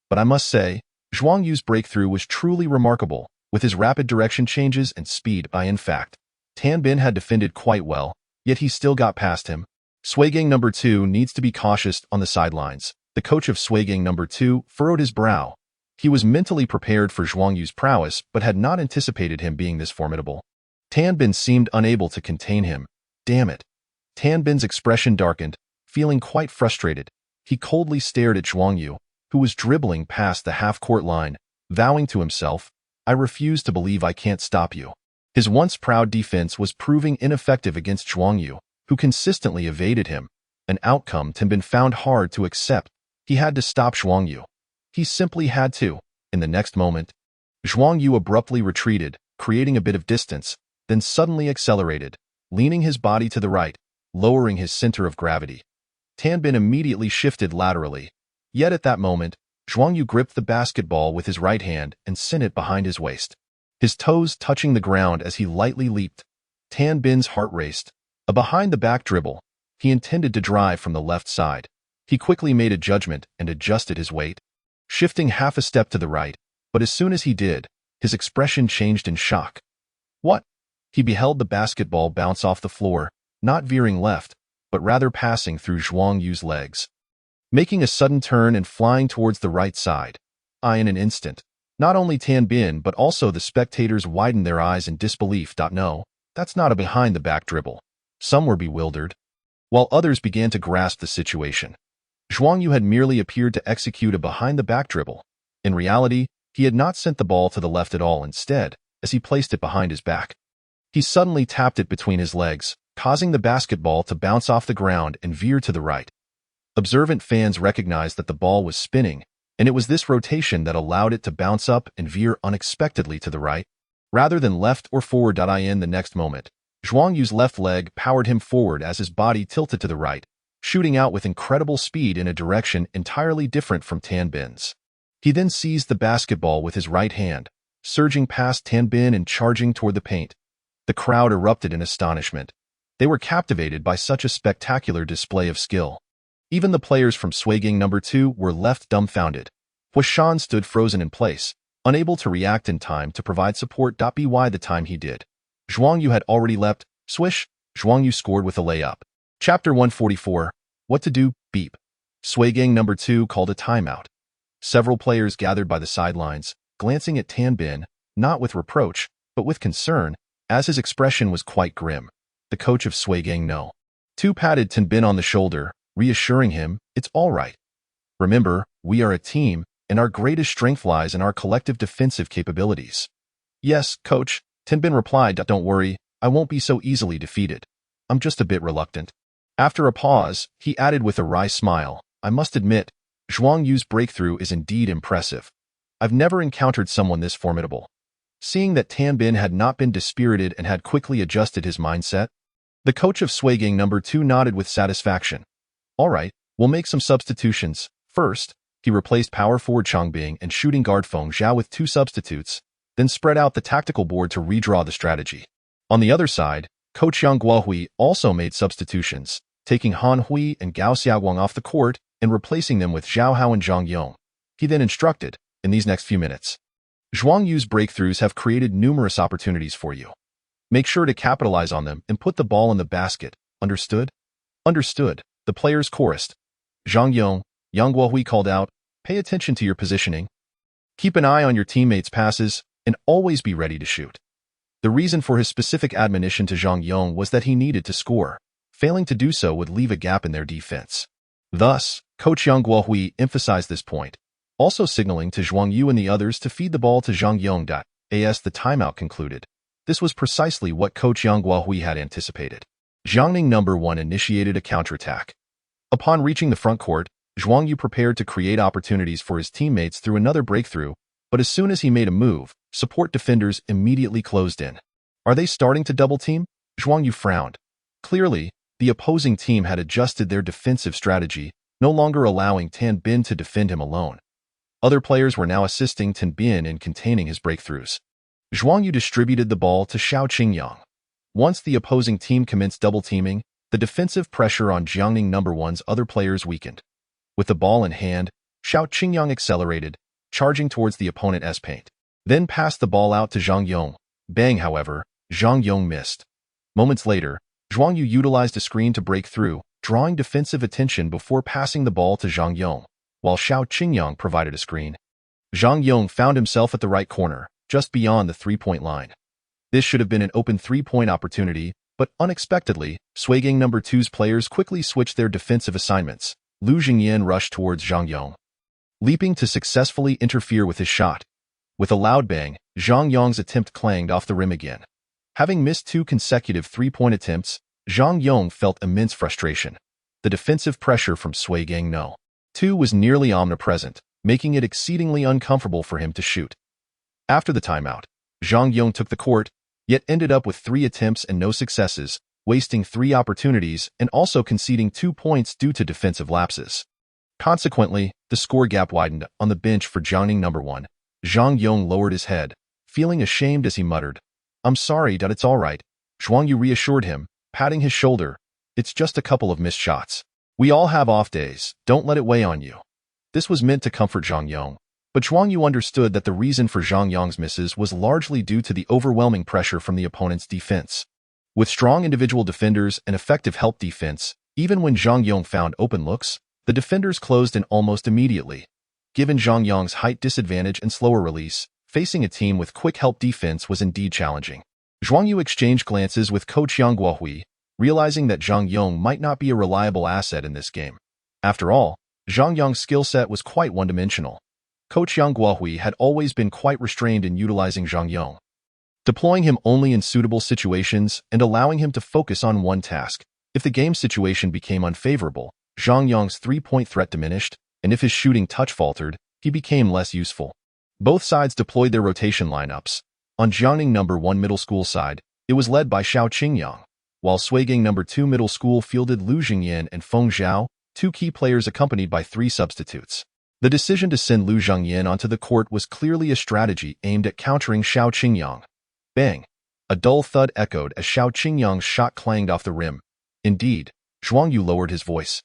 But I must say, Zhuang Yu's breakthrough was truly remarkable, with his rapid direction changes and speed. In fact, Tan Bin had defended quite well, yet he still got past him. Suigang No. 2 needs to be cautious on the sidelines. The coach of Suigang No. 2 furrowed his brow. He was mentally prepared for Zhuang Yu's prowess, but had not anticipated him being this formidable. Tan Bin seemed unable to contain him. Damn it. Tan Bin's expression darkened, feeling quite frustrated. He coldly stared at Zhuang Yu, who was dribbling past the half-court line, vowing to himself, I refuse to believe I can't stop you. His once proud defense was proving ineffective against Zhuang Yu, who consistently evaded him, an outcome Tan Bin found hard to accept. He had to stop Zhuang Yu. He simply had to. In the next moment, Zhuang Yu abruptly retreated, creating a bit of distance, then suddenly accelerated, leaning his body to the right, lowering his center of gravity. Tan Bin immediately shifted laterally. Yet at that moment, Zhuang Yu gripped the basketball with his right hand and sent it behind his waist. His toes touching the ground as he lightly leaped. Tan Bin's heart raced. A behind-the-back dribble. He intended to drive from the left side. He quickly made a judgment and adjusted his weight, shifting half a step to the right, but as soon as he did, his expression changed in shock. What? He beheld the basketball bounce off the floor, not veering left, but rather passing through Zhuang Yu's legs, making a sudden turn and flying towards the right side. In an instant, not only Tan Bin but also the spectators widened their eyes in disbelief. No, that's not a behind-the-back dribble. Some were bewildered, while others began to grasp the situation. Zhuang Yu had merely appeared to execute a behind-the-back dribble. In reality, he had not sent the ball to the left at all. Instead, as he placed it behind his back, he suddenly tapped it between his legs, causing the basketball to bounce off the ground and veer to the right. Observant fans recognized that the ball was spinning, and it was this rotation that allowed it to bounce up and veer unexpectedly to the right. rather than left or forward. In the next moment, Zhuang Yu's left leg powered him forward as his body tilted to the right, shooting out with incredible speed in a direction entirely different from Tan Bin's. He then seized the basketball with his right hand, surging past Tan Bin and charging toward the paint. The crowd erupted in astonishment. They were captivated by such a spectacular display of skill. Even the players from Shuigang No. 2 were left dumbfounded. Huashan stood frozen in place, unable to react in time to provide support. By the time he did, Zhuang Yu had already leapt. Swish! Zhuang Yu scored with a layup. Chapter 144. What to do? Beep. Shuigang No. 2 called a timeout. Several players gathered by the sidelines, glancing at Tan Bin, not with reproach, but with concern, as his expression was quite grim. The coach of Shuigang No. 2 patted Tan Bin on the shoulder, reassuring him, "It's all right. Remember, we are a team, and our greatest strength lies in our collective defensive capabilities." "Yes, coach," Tan Bin replied. "Don't worry, I won't be so easily defeated. I'm just a bit reluctant." After a pause, he added with a wry smile, "I must admit, Zhuang Yu's breakthrough is indeed impressive. I've never encountered someone this formidable." Seeing that Tan Bin had not been dispirited and had quickly adjusted his mindset, the coach of Shuigang No. 2 nodded with satisfaction. "All right, we'll make some substitutions. First," he replaced power forward Changbing and shooting guard Feng Zhao with 2 substitutes, then spread out the tactical board to redraw the strategy. On the other side, Coach Yang Guohui also made substitutions, taking Han Hui and Gao Xiaoguang off the court and replacing them with Zhao Hao and Zhang Yong. He then instructed, "In these next few minutes, Zhuang Yu's breakthroughs have created numerous opportunities for you. Make sure to capitalize on them and put the ball in the basket. Understood?" "Understood," the players chorused. Zhang Yong, Yang Guohui called out, "Pay attention to your positioning. Keep an eye on your teammates' passes, and always be ready to shoot." The reason for his specific admonition to Zhang Yong was that he needed to score. Failing to do so would leave a gap in their defense. Thus, Coach Yang Guohui emphasized this point, also signaling to Zhuang Yu and the others to feed the ball to Zhang Yong. As the timeout concluded, this was precisely what Coach Yang Guohui had anticipated. Jiangning No. 1 initiated a counterattack. Upon reaching the front court, Zhuang Yu prepared to create opportunities for his teammates through another breakthrough, but as soon as he made a move, support defenders immediately closed in. "Are they starting to double-team?" Zhuang Yu frowned. Clearly, the opposing team had adjusted their defensive strategy, no longer allowing Tan Bin to defend him alone. Other players were now assisting Tan Bin in containing his breakthroughs. Zhuang Yu distributed the ball to Xiao Qingyang. Once the opposing team commenced double-teaming, the defensive pressure on Jiangning No. 1's other players weakened. With the ball in hand, Xiao Qingyang accelerated, charging towards the opponent's paint. Then passed the ball out to Zhang Yong. Bang, however, Zhang Yong missed. Moments later, Zhuang Yu utilized a screen to break through, drawing defensive attention before passing the ball to Zhang Yong, while Xiao Qingyang provided a screen. Zhang Yong found himself at the right corner, just beyond the three-point line. This should have been an open three-point opportunity, but unexpectedly, Shuigang No. 2's players quickly switched their defensive assignments. Lu Jingyan rushed towards Zhang Yong, leaping to successfully interfere with his shot. With a loud bang, Zhang Yong's attempt clanged off the rim again. Having missed 2 consecutive three-point attempts, Zhang Yong felt immense frustration. The defensive pressure from Shuigang No. 2 was nearly omnipresent, making it exceedingly uncomfortable for him to shoot. After the timeout, Zhang Yong took the court, yet ended up with 3 attempts and no successes, wasting 3 opportunities and also conceding 2 points due to defensive lapses. Consequently, the score gap widened. On the bench for Jiangning No. 1, Zhang Yong lowered his head, feeling ashamed as he muttered, "I'm sorry, it's all right." Zhuang Yu reassured him, patting his shoulder, "It's just a couple of missed shots. We all have off days, don't let it weigh on you." This was meant to comfort Zhang Yong, but Zhuang Yu understood that the reason for Zhang Yong's misses was largely due to the overwhelming pressure from the opponent's defense. With strong individual defenders and effective help defense, even when Zhang Yong found open looks, the defenders closed in almost immediately. Given Zhang Yong's height disadvantage and slower release, facing a team with quick help defense was indeed challenging. Zhuang Yu exchanged glances with Coach Yang Guohui, realizing that Zhang Yong might not be a reliable asset in this game. After all, Zhang Yong's skill set was quite one-dimensional. Coach Yang Guohui had always been quite restrained in utilizing Zhang Yong, deploying him only in suitable situations and allowing him to focus on one task. If the game situation became unfavorable, Zhang Yong's three-point threat diminished, and if his shooting touch faltered, he became less useful. Both sides deployed their rotation lineups. On Jiangning No. 1 middle school side, it was led by Xiao Qingyang, while Suigang No. 2 middle school fielded Lu Zhengyan and Feng Zhao, two key players accompanied by three substitutes. The decision to send Lu Zhengyan onto the court was clearly a strategy aimed at countering Xiao Qingyang. Bang! A dull thud echoed as Xiao Qingyang's shot clanged off the rim. Indeed, Zhuang Yu lowered his voice.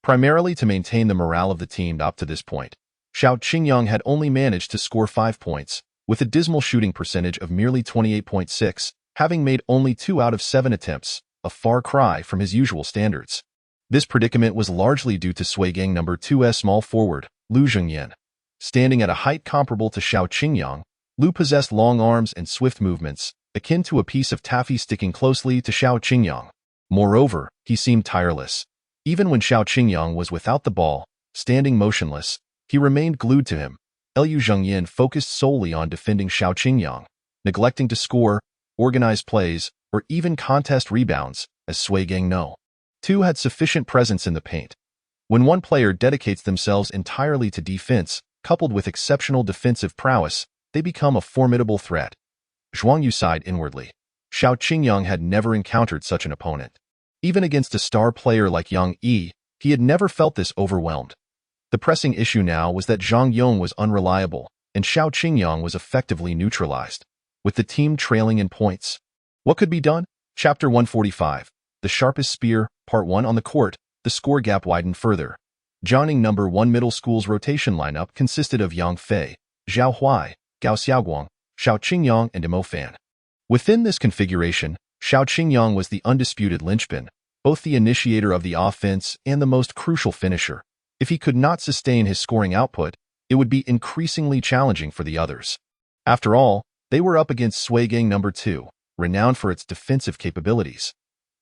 Primarily to maintain the morale of the team up to this point, Xiao Qingyang had only managed to score 5 points, with a dismal shooting percentage of merely 28.6, having made only 2 out of 7 attempts, a far cry from his usual standards. This predicament was largely due to Suigang No. 2's small forward, Lu Zhengyan. Standing at a height comparable to Xiao Qingyang, Lu possessed long arms and swift movements, akin to a piece of taffy sticking closely to Xiao Qingyang. Moreover, he seemed tireless. Even when Xiao Qingyang was without the ball, standing motionless, he remained glued to him. Lu Zhengyan focused solely on defending Xiao Qingyang, neglecting to score, organize plays, or even contest rebounds, as Suigang No. 2 had sufficient presence in the paint. When one player dedicates themselves entirely to defense, coupled with exceptional defensive prowess, they become a formidable threat. Zhuang Yu sighed inwardly. Xiao Qingyang had never encountered such an opponent. Even against a star player like Yang Yi, he had never felt this overwhelmed. The pressing issue now was that Zhang Yong was unreliable, and Xiao Qingyang was effectively neutralized, with the team trailing in points. What could be done? Chapter 145. The Sharpest Spear, Part 1. On the court, the score gap widened further. Jiangning No. 1 middle school's rotation lineup consisted of Yang Fei, Zhao Huai, Gao Xiaoguang, Xiao Qingyang, and Mo Fan. Within this configuration, Xiao Qingyang was the undisputed linchpin, both the initiator of the offense and the most crucial finisher. If he could not sustain his scoring output, it would be increasingly challenging for the others. After all, they were up against Suigang No. 2, renowned for its defensive capabilities.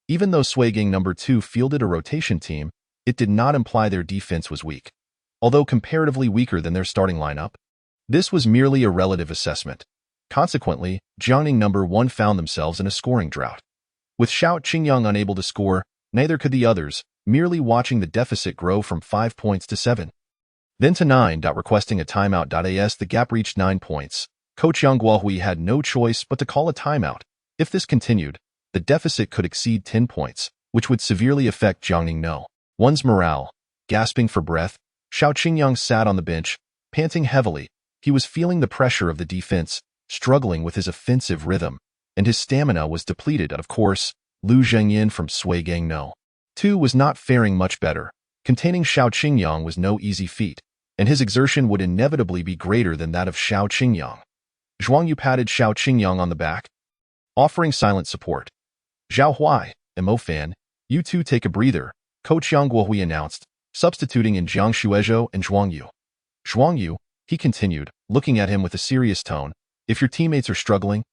Even though Suigang No. 2 fielded a rotation team, it did not imply their defense was weak. Although comparatively weaker than their starting lineup, this was merely a relative assessment. Consequently, Jiangning No. 1 found themselves in a scoring drought. With Xiao Qingyang unable to score, neither could the others, merely watching the deficit grow from 5 points to 7. Then to 9. Requesting a timeout. As the gap reached 9 points, Coach Yang Guohui had no choice but to call a timeout. If this continued, the deficit could exceed 10 points, which would severely affect Jiangning No. 1's morale. Gasping for breath, Xiao Qingyang sat on the bench, panting heavily. He was feeling the pressure of the defense, struggling with his offensive rhythm, and his stamina was depleted. Of course, Lu Zhengyan from Suigang No. 2 was not faring much better. Containing Xiao Qingyang was no easy feat, and his exertion would inevitably be greater than that of Xiao Qingyang. Zhuang Yu patted Xiao Qingyang on the back, offering silent support. Zhao Huai, Mo Fan, you two take a breather, Coach Yang Guohui announced, substituting in Jiang Shuizhou and Zhuang Yu. Zhuang Yu, he continued, looking at him with a serious tone, if your teammates are struggling,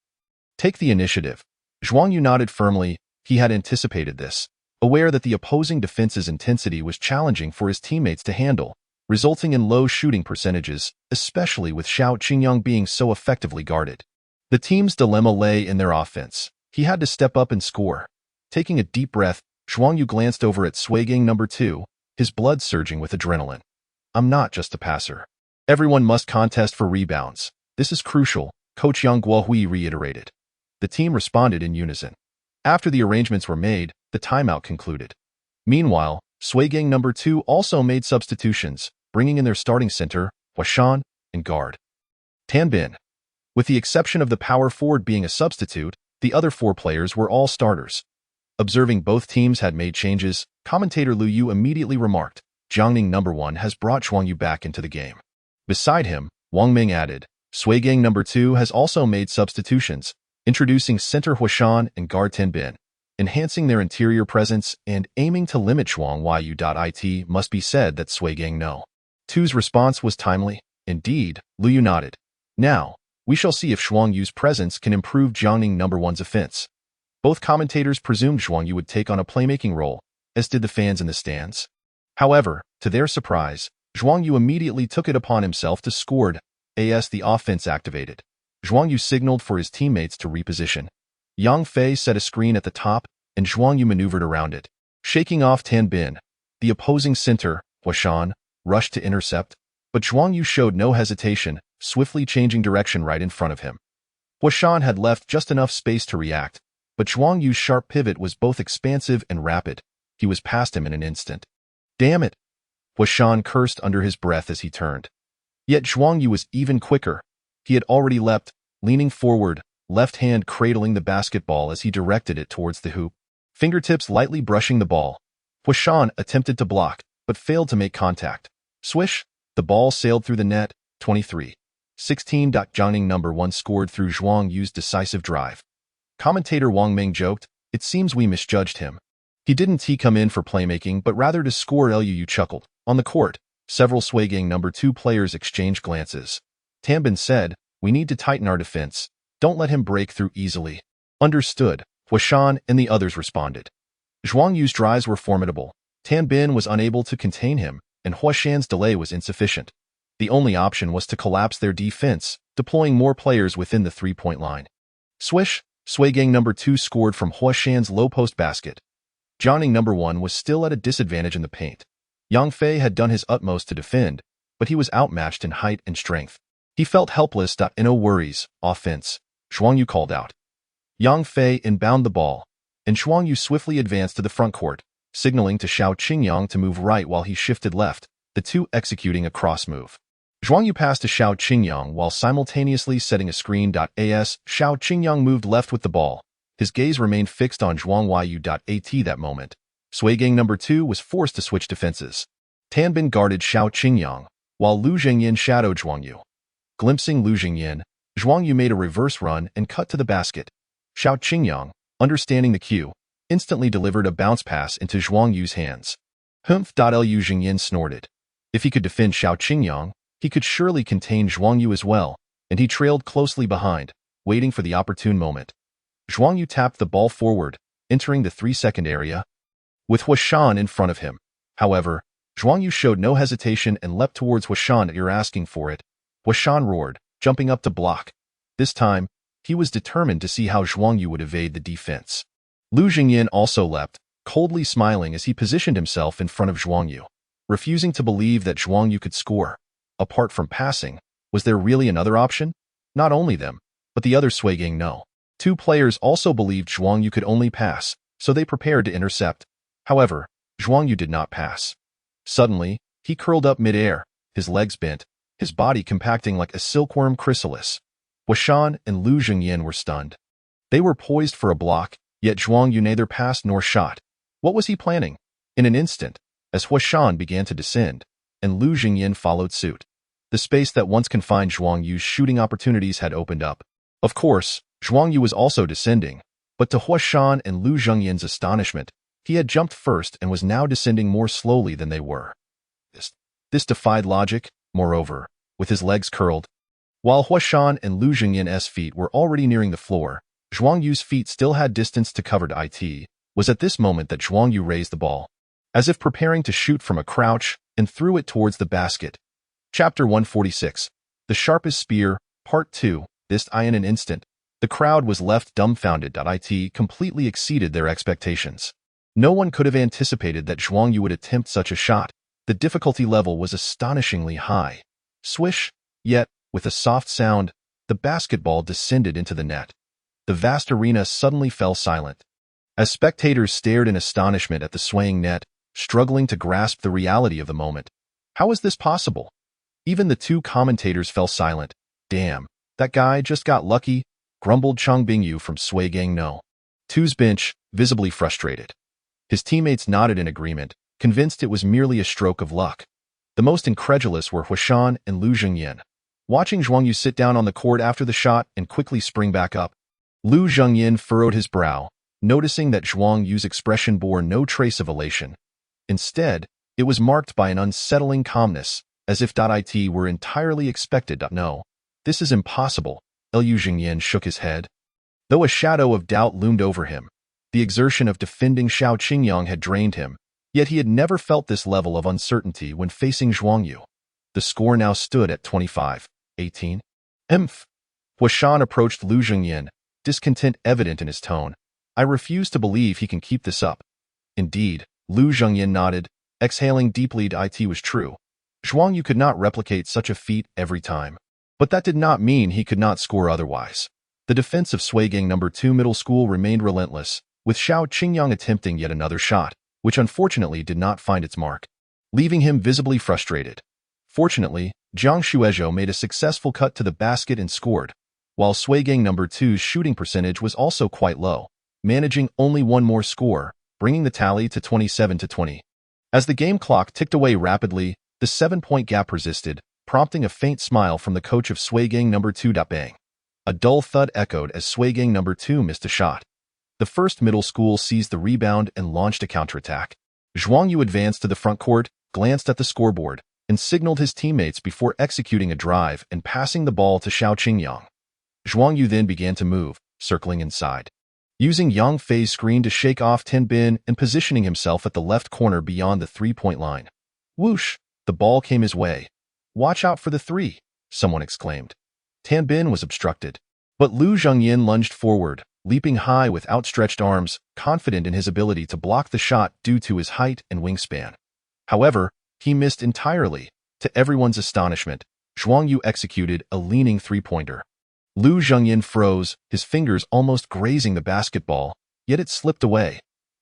take the initiative. Zhuang Yu nodded firmly. He had anticipated this, aware that the opposing defense's intensity was challenging for his teammates to handle, resulting in low shooting percentages, especially with Xiao Qingyang being so effectively guarded. The team's dilemma lay in their offense. He had to step up and score. Taking a deep breath, Zhuang Yu glanced over at Suigang No. 2, his blood surging with adrenaline. I'm not just a passer. Everyone must contest for rebounds. This is crucial, Coach Yang Guohui reiterated. The team responded in unison. After the arrangements were made, the timeout concluded. Meanwhile, Suigang No. 2 also made substitutions, bringing in their starting center, Huashan, and guard Tanbin. With the exception of the power forward being a substitute, the other 4 players were all starters. Observing both teams had made changes, commentator Lu Yu immediately remarked, Jiangning No. 1 has brought Zhuang Yu back into the game. Beside him, Wang Ming added, Suigang No. 2 has also made substitutions, introducing center Huashan and guard Tanbin, enhancing their interior presence and aiming to limit Zhuang Yu. It must be said that Suigang No. 2's response was timely. Indeed, Lu Yu nodded. Now, we shall see if Zhuang Yu's presence can improve Jiangning No. 1's offense. Both commentators presumed Zhuang Yu would take on a playmaking role, as did the fans in the stands. However, to their surprise, Zhuang Yu immediately took it upon himself to score. As the offense activated, Zhuang Yu signaled for his teammates to reposition. Yang Fei set a screen at the top, and Zhuang Yu maneuvered around it. Shaking off Tanbin, the opposing center, Huashan, rushed to intercept, but Zhuang Yu showed no hesitation, swiftly changing direction right in front of him. Huashan had left just enough space to react, but Zhuang Yu's sharp pivot was both expansive and rapid. He was past him in an instant. Damn it! Huashan cursed under his breath as he turned. Yet Zhuang Yu was even quicker. He had already leapt, leaning forward, left hand cradling the basketball as he directed it towards the hoop. Fingertips lightly brushing the ball. Huashan attempted to block, but failed to make contact. Swish! The ball sailed through the net. 23. 16. Jiangning number 1 scored through Zhuang Yu's decisive drive. Commentator Wang Ming joked, "It seems we misjudged him. He didn't come in for playmaking but rather to score." Liu chuckled. On the court, several Shuigang number 2 players exchanged glances. Tan said, "We need to tighten our defense. Don't let him break through easily." Understood, Huashan and the others responded. Zhuang Yu's drives were formidable. Tan was unable to contain him, and Huashan's delay was insufficient. The only option was to collapse their defense, deploying more players within the three-point line. Swish! Shuigang number 2 scored from Huashan's low-post basket. Jiangning number 1 was still at a disadvantage in the paint. Yang Fei had done his utmost to defend, but he was outmatched in height and strength. He felt helpless. "No worries, offense," Zhuang Yu called out. Yang Fei inbound the ball, and Zhuang Yu swiftly advanced to the front court, signaling to Xiao Qingyang to move right while he shifted left, the two executing a cross move. Zhuang Yu passed to Xiao Qingyang while simultaneously setting a screen. As Xiao Qingyang moved left with the ball, his gaze remained fixed on Zhuang Yu. At that moment, Shuigang number 2 was forced to switch defenses. Tan guarded Xiao Qingyang, while Lu Zhengyin shadowed Zhuang Yu. Glimpsing Lu Zhengyin, Zhuang Yu made a reverse run and cut to the basket. Xiao Qingyang, understanding the cue, instantly delivered a bounce pass into Zhuang Yu's hands. Humph! Lu Zhengyin snorted. If he could defend Xiao Qingyang, he could surely contain Zhuang Yu as well, and he trailed closely behind, waiting for the opportune moment. Zhuang Yu tapped the ball forward, entering the 3-second area, with Huashan in front of him. However, Zhuang Yu showed no hesitation and leapt towards Huashan. "You're asking for it," Huashan roared, jumping up to block. This time, he was determined to see how Zhuang Yu would evade the defense. Lu Zhengyin also leapt, coldly smiling as he positioned himself in front of Zhuang Yu, refusing to believe that Zhuang Yu could score. Apart from passing, was there really another option? Not only them, but the other Shuigang no. 2 players also believed Zhuang Yu could only pass, so they prepared to intercept. However, Zhuang Yu did not pass. Suddenly, he curled up mid-air, his legs bent, his body compacting like a silkworm chrysalis. Huashan and Lu Zhengyin were stunned. They were poised for a block, yet Zhuang Yu neither passed nor shot. What was he planning? In an instant, as Huashan began to descend, and Lu Zhengyin followed suit, the space that once confined Zhuang Yu's shooting opportunities had opened up. Of course, Zhuang Yu was also descending, but to Huashan and Lu Zhengyin's astonishment, he had jumped first and was now descending more slowly than they were. This defied logic, moreover, with his legs curled. While Huashan and Lu Zhengyin's feet were already nearing the floor, Zhuang Yu's feet still had distance to cover. It was at this moment that Zhuang Yu raised the ball, as if preparing to shoot from a crouch, and threw it towards the basket. Chapter 146. The Sharpest Spear, Part 2. In an instant, the crowd was left dumbfounded. It completely exceeded their expectations. No one could have anticipated that Zhuang Yu would attempt such a shot. The difficulty level was astonishingly high. Swish! Yet, with a soft sound, the basketball descended into the net. The vast arena suddenly fell silent. As spectators stared in astonishment at the swaying net, struggling to grasp the reality of the moment. How was this possible? Even the 2 commentators fell silent. "Damn, that guy just got lucky," grumbled Chang Bingyu from Shuigang No. 2's bench, visibly frustrated. His teammates nodded in agreement, convinced it was merely a stroke of luck. The most incredulous were Huashan and Lu Zhengyin. Watching Zhuang Yu sit down on the court after the shot and quickly spring back up, Lu Zhengyin furrowed his brow, noticing that Zhuang Yu's expression bore no trace of elation. Instead, it was marked by an unsettling calmness, as if it were entirely expected. "No, this is impossible," Lu Zhengyin shook his head. Though a shadow of doubt loomed over him, the exertion of defending Xiao Qingyang had drained him, yet he had never felt this level of uncertainty when facing Zhuang Yu. The score now stood at 25-18. Huashan approached Lu Zhengyin, discontent evident in his tone. "I refuse to believe he can keep this up." Indeed, Lu Zhengyin nodded, exhaling deeply. It was true. Zhuang Yu could not replicate such a feat every time. But that did not mean he could not score otherwise. The defense of Suigang No. 2 Middle School remained relentless, with Xiao Qingyang attempting yet another shot, which unfortunately did not find its mark, leaving him visibly frustrated. Fortunately, Zhang Shuizhou made a successful cut to the basket and scored, while Suigang No. 2's shooting percentage was also quite low, managing only one more score, bringing the tally to 27-20. As the game clock ticked away rapidly, the 7-point gap persisted, prompting a faint smile from the coach of Suigang No. 2. Bang! A dull thud echoed as Suigang No. 2 missed a shot. The first middle school seized the rebound and launched a counterattack. Zhuang Yu advanced to the front court, glanced at the scoreboard, and signaled his teammates before executing a drive and passing the ball to Xiao Qingyang. Zhuang Yu then began to move, circling inside, using Yang Fei's screen to shake off Tan Bin and positioning himself at the left corner beyond the three-point line. Whoosh! The ball came his way. "Watch out for the three," someone exclaimed. Tan Bin was obstructed, but Lu Zhengyin lunged forward, leaping high with outstretched arms, confident in his ability to block the shot due to his height and wingspan. However, he missed entirely. To everyone's astonishment, Zhuang Yu executed a leaning three-pointer. Lu Zhengyin froze, his fingers almost grazing the basketball, yet it slipped away.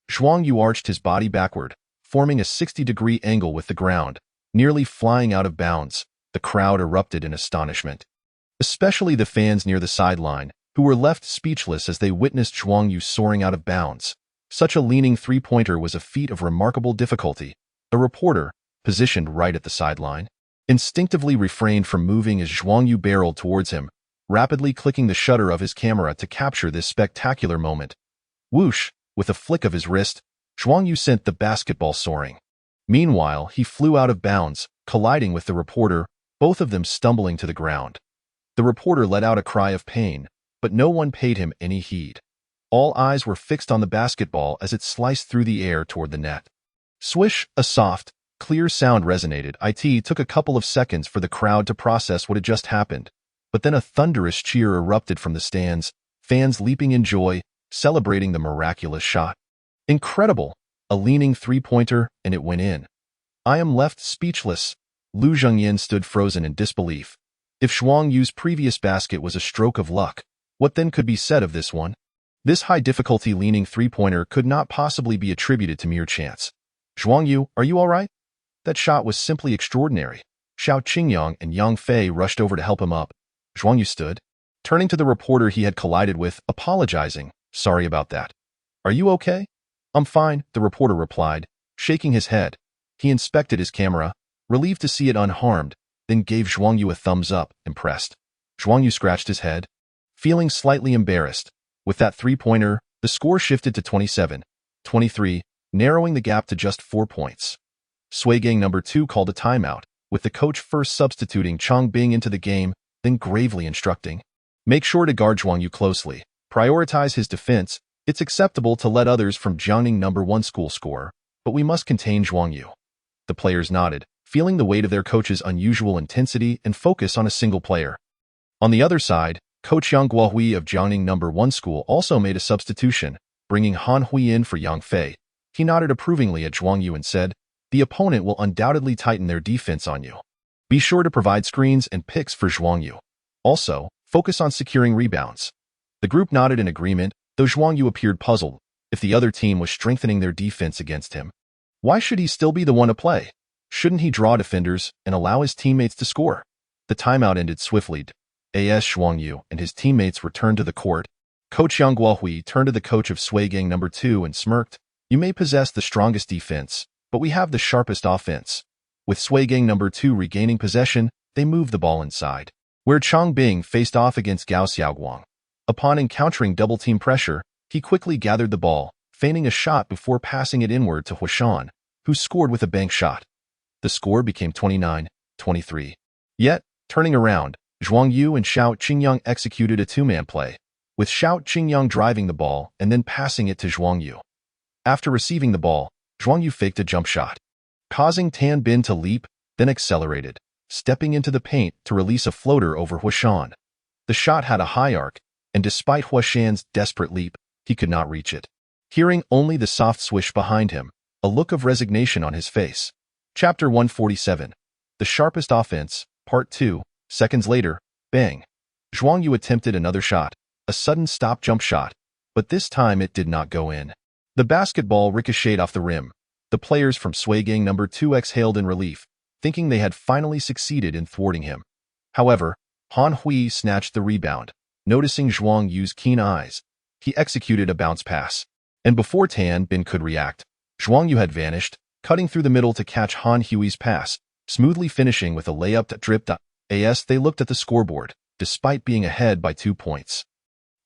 Zhuang Yu arched his body backward, forming a 60-degree angle with the ground, nearly flying out of bounds. The crowd erupted in astonishment, especially the fans near the sideline, who were left speechless as they witnessed Zhuang Yu soaring out of bounds. Such a leaning three-pointer was a feat of remarkable difficulty. A reporter, positioned right at the sideline, instinctively refrained from moving as Zhuang Yu barreled towards him, rapidly clicking the shutter of his camera to capture this spectacular moment. Whoosh! With a flick of his wrist, Zhuang Yu sent the basketball soaring. Meanwhile, he flew out of bounds, colliding with the reporter, both of them stumbling to the ground. The reporter let out a cry of pain, but no one paid him any heed. All eyes were fixed on the basketball as it sliced through the air toward the net. Swish! A soft, clear sound resonated. It took a couple of seconds for the crowd to process what had just happened, but then a thunderous cheer erupted from the stands, fans leaping in joy, celebrating the miraculous shot. Incredible! A leaning three-pointer, and it went in. I am left speechless. Lu Zhengyin stood frozen in disbelief. If Zhuang Yu's previous basket was a stroke of luck, what then could be said of this one? This high-difficulty leaning three-pointer could not possibly be attributed to mere chance. Zhuang Yu, are you all right? That shot was simply extraordinary. Xiao Qingyang and Yang Fei rushed over to help him up. Zhuang Yu stood, turning to the reporter he had collided with, apologizing. Sorry about that. Are you okay? I'm fine, the reporter replied, shaking his head. He inspected his camera, relieved to see it unharmed, then gave Zhuang Yu a thumbs up, impressed. Zhuang Yu scratched his head, feeling slightly embarrassed. With that three-pointer, the score shifted to 27-23, narrowing the gap to just 4 points. Suigang No. 2 called a timeout, with the coach first substituting Chang Bing into the game, then gravely instructing, "Make sure to guard Zhuang Yu closely. Prioritize his defense. It's acceptable to let others from Jiangning No. 1 school score, but we must contain Zhuang Yu." The players nodded, feeling the weight of their coach's unusual intensity and focus on a single player. On the other side, Coach Yang Guohui of Jiangning No. 1 school also made a substitution, bringing Han Hui in for Yang Fei. He nodded approvingly at Zhuang Yu and said, "The opponent will undoubtedly tighten their defense on you. Be sure to provide screens and picks for Zhuang Yu. Also, focus on securing rebounds." The group nodded in agreement, though Zhuang Yu appeared puzzled. If the other team was strengthening their defense against him, why should he still be the one to play? Shouldn't he draw defenders and allow his teammates to score? The timeout ended swiftly. As Zhuang Yu and his teammates returned to the court, Coach Yang Guohui turned to the coach of Suigang No. 2 and smirked, "You may possess the strongest defense, but we have the sharpest offense." With Suigang No. 2 regaining possession, they moved the ball inside, where Chang Bing faced off against Gao Xiaoguang. Upon encountering double-team pressure, he quickly gathered the ball, feigning a shot before passing it inward to Huashan, who scored with a bank shot. The score became 29-23. Yet, turning around, Zhuang Yu and Xiao Qingyang executed a two-man play, with Xiao Qingyang driving the ball and then passing it to Zhuang Yu. After receiving the ball, Zhuang Yu faked a jump shot, causing Tan Bin to leap, then accelerated, stepping into the paint to release a floater over Huashan. The shot had a high arc, and despite Huashan's desperate leap, he could not reach it. Hearing only the soft swish behind him, a look of resignation on his face. Chapter 147. The Sharpest Offense, Part 2. Seconds later, bang. Zhuang Yu attempted another shot, a sudden stop jump shot, but this time it did not go in. The basketball ricocheted off the rim. The players from Sui number 2 exhaled in relief, thinking they had finally succeeded in thwarting him. However, Han Hui snatched the rebound. Noticing Zhuang Yu's keen eyes, he executed a bounce pass. And before Tan Bin could react, Zhuang Yu had vanished, cutting through the middle to catch Han Hui's pass, smoothly finishing with a layup drip. As they looked at the scoreboard, despite being ahead by 2 points.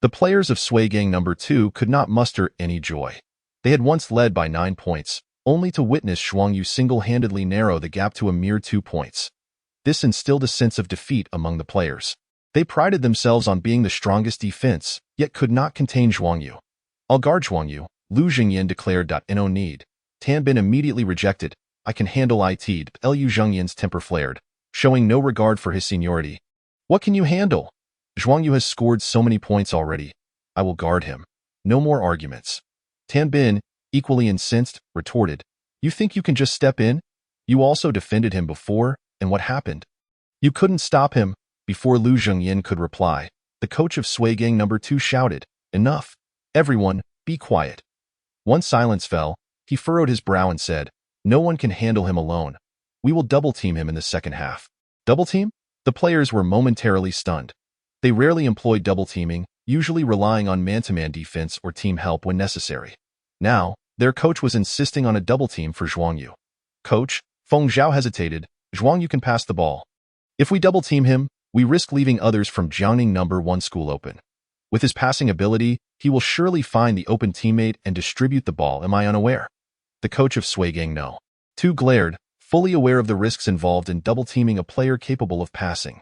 The players of Sui number 2 could not muster any joy. They had once led by 9 points, only to witness Zhuang Yu single-handedly narrow the gap to a mere 2 points. This instilled a sense of defeat among the players. They prided themselves on being the strongest defense, yet could not contain Zhuang Yu. "I'll guard Zhuang Yu," Lu Jingyan declared. "No need." Tan Bin immediately rejected. "I can handle it." Lu Zhengyan's temper flared, showing no regard for his seniority. "What can you handle? Zhuang Yu has scored so many points already. I will guard him. No more arguments." Tan Bin, equally incensed, retorted, "You think you can just step in? You also defended him before, and what happened? You couldn't stop him." Before Lu Zhengyan could reply, the coach of Sui number 2 shouted, "Enough! Everyone, be quiet." Once silence fell, he furrowed his brow and said, "No one can handle him alone. We will double-team him in the second half." Double-team? The players were momentarily stunned. They rarely employed double-teaming, usually relying on man-to-man defense or team help when necessary. Now, their coach was insisting on a double-team for Zhuang Yu. "Coach," Feng Zhao hesitated, "Zhuang Yu can pass the ball. If we double-team him, we risk leaving others from Jiangning number 1 school open. With his passing ability, he will surely find the open teammate and distribute the ball. Am I unaware?" The coach of Sui No. 2 glared, fully aware of the risks involved in double-teaming a player capable of passing.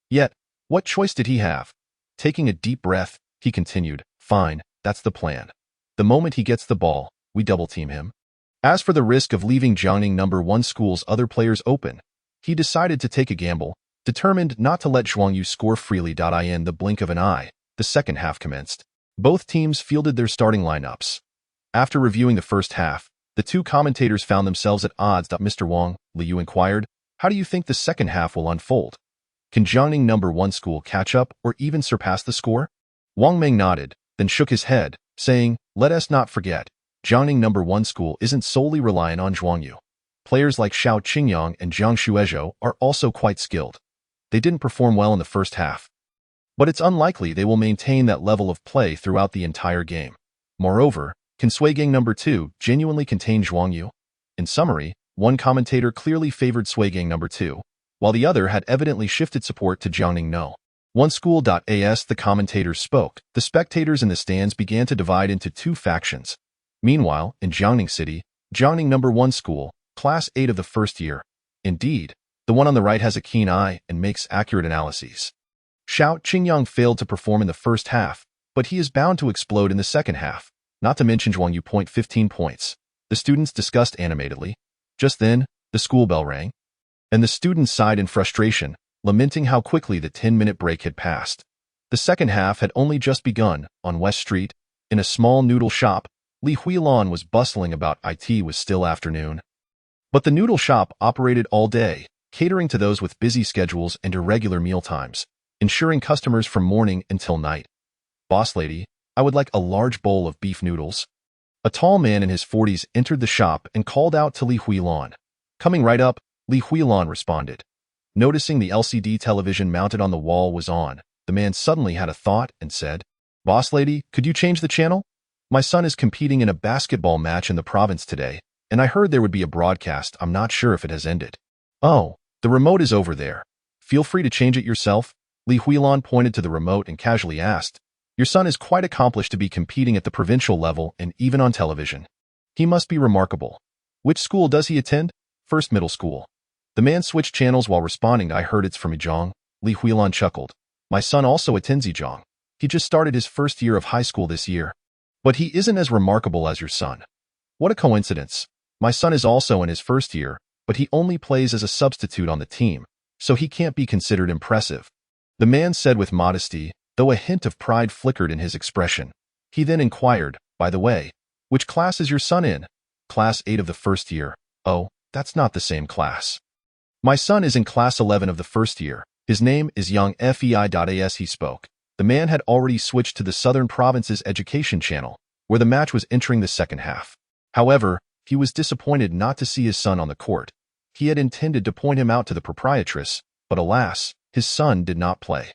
Yet, what choice did he have? Taking a deep breath, he continued, "Fine, that's the plan. The moment he gets the ball, we double-team him." As for the risk of leaving Jiangning number 1 school's other players open, he decided to take a gamble, determined not to let Zhuang Yu score freely. In the blink of an eye, the second half commenced. Both teams fielded their starting lineups. After reviewing the first half, the two commentators found themselves at odds. "Mr. Wang," Liu inquired, "how do you think the second half will unfold? Can Jiangning number 1 school catch up or even surpass the score?" Wang Meng nodded, then shook his head, saying, "Let us not forget, Jiangning number 1 school isn't solely reliant on Zhuang Yu. Players like Xiao Qingyang and Zhang Shuezhou are also quite skilled. They didn't perform well in the first half, but it's unlikely they will maintain that level of play throughout the entire game. Moreover, can Sui number 2 genuinely contain Zhuang Yu?" In summary, one commentator clearly favored Sui number 2, while the other had evidently shifted support to Jiangning No. 1 school. As the commentators spoke, the spectators in the stands began to divide into 2 factions. Meanwhile, in Jiangning City, Jiangning number 1 school, Class 8 of the first year. Indeed, the one on the right has a keen eye and makes accurate analyses. Xiao Qingyang failed to perform in the first half, but he is bound to explode in the second half, not to mention Zhuang Yu. 15 points. The students discussed animatedly. Just then, the school bell rang, and the students sighed in frustration, lamenting how quickly the 10-minute break had passed. The second half had only just begun. On West Street, in a small noodle shop, Li Huilan was bustling about. It was still afternoon, but the noodle shop operated all day, catering to those with busy schedules and irregular meal times, ensuring customers from morning until night. "Boss lady, I would like a large bowl of beef noodles." A tall man in his 40s entered the shop and called out to Li Huilan. "Coming right up," Li Huilan responded. Noticing the LCD television mounted on the wall was on, the man suddenly had a thought and said, "Boss lady, could you change the channel? My son is competing in a basketball match in the province today, and I heard there would be a broadcast. I'm not sure if it has ended." "Oh, the remote is over there. Feel free to change it yourself." Li Huilan pointed to the remote and casually asked, "Your son is quite accomplished to be competing at the provincial level and even on television. He must be remarkable. Which school does he attend?" "First middle school." The man switched channels while responding. "I heard it's from Yizhong." Li Huilan chuckled. "My son also attends Yizhong. He just started his first year of high school this year. But he isn't as remarkable as your son." "What a coincidence. My son is also in his first year, but he only plays as a substitute on the team, so he can't be considered impressive," the man said with modesty, though a hint of pride flickered in his expression. He then inquired, "By the way, which class is your son in?" "Class 8 of the first year." "Oh, that's not the same class. My son is in class 11 of the first year. His name is Young Fei. As he spoke, The man had already switched to the Southern Province's education channel, where the match was entering the second half. However, he was disappointed not to see his son on the court. He had intended to point him out to the proprietress, but alas, his son did not play.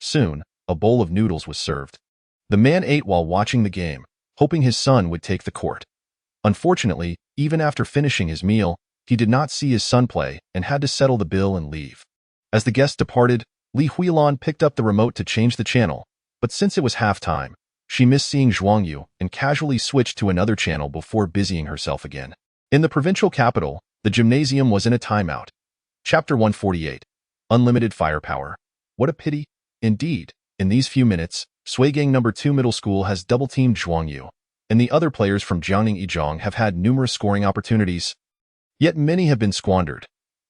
Soon, a bowl of noodles was served. The man ate while watching the game, hoping his son would take the court. Unfortunately, even after finishing his meal, he did not see his son play and had to settle the bill and leave. As the guests departed, Li Huilan picked up the remote to change the channel, but since it was halftime, she missed seeing Zhuang Yu and casually switched to another channel before busying herself again. In the provincial capital, the gymnasium was in a timeout. Chapter 148. Unlimited Firepower. What a pity. Indeed, in these few minutes, Suigang No. 2 Middle School has double-teamed Zhuang Yu, and the other players from Jiangning Yizhong have had numerous scoring opportunities. Yet many have been squandered.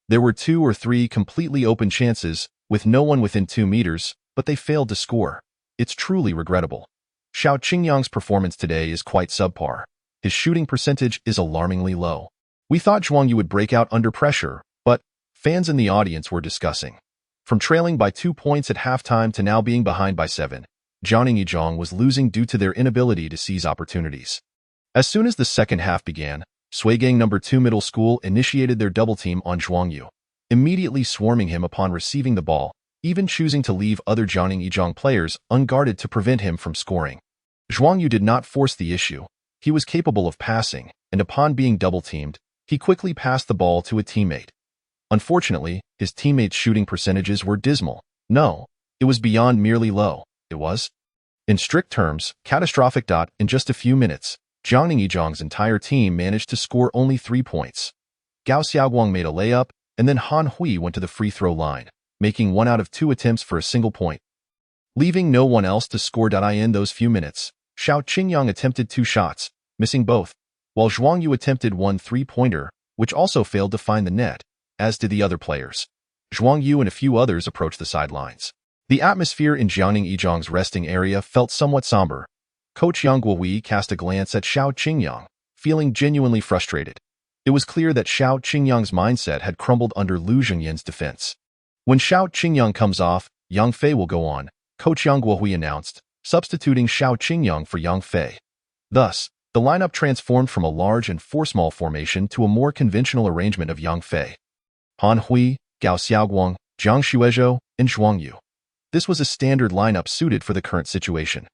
There were 2 or 3 completely open chances, with no one within 2 meters, but they failed to score. It's truly regrettable. Xiao Qingyang's performance today is quite subpar. His shooting percentage is alarmingly low. We thought Zhuang Yu would break out under pressure, but fans in the audience were discussing. From trailing by 2 points at halftime to now being behind by 7, Jiangning Yizhong was losing due to their inability to seize opportunities. As soon as the second half began, Suigang No. 2 Middle School initiated their double team on Zhuang Yu, immediately swarming him upon receiving the ball, even choosing to leave other Jiangning Yizhong players unguarded to prevent him from scoring. Zhuang Yu did not force the issue. He was capable of passing, and upon being double-teamed, he quickly passed the ball to a teammate. Unfortunately, his teammates' shooting percentages were dismal. No, it was beyond merely low. It was, in strict terms, catastrophic. In just a few minutes, Jiangning Yizhong's entire team managed to score only 3 points. Gao Xiaoguang made a layup, and then Han Hui went to the free throw line, making 1 out of 2 attempts for a single point. Leaving no one else to score. In those few minutes, Xiao Qingyang attempted 2 shots, missing both, while Zhuang Yu attempted 1 3-pointer, which also failed to find the net, as did the other players. Zhuang Yu and a few others approached the sidelines. The atmosphere in Jiangning Yizhong's resting area felt somewhat somber. Coach Yang Guohui cast a glance at Xiao Qingyang, feeling genuinely frustrated. It was clear that Xiao Qingyang's mindset had crumbled under Lu Zhengyan's defense. When Xiao Qingyang comes off, Yang Fei will go on, Coach Yang Guohui announced, substituting Xiao Qingyang for Yang Fei. Thus, the lineup transformed from a large and 4-small formation to a more conventional arrangement of Yang Fei, Han Hui, Gao Xiaoguang, Zhang Xuezhou, and Zhuang Yu. This was a standard lineup suited for the current situation.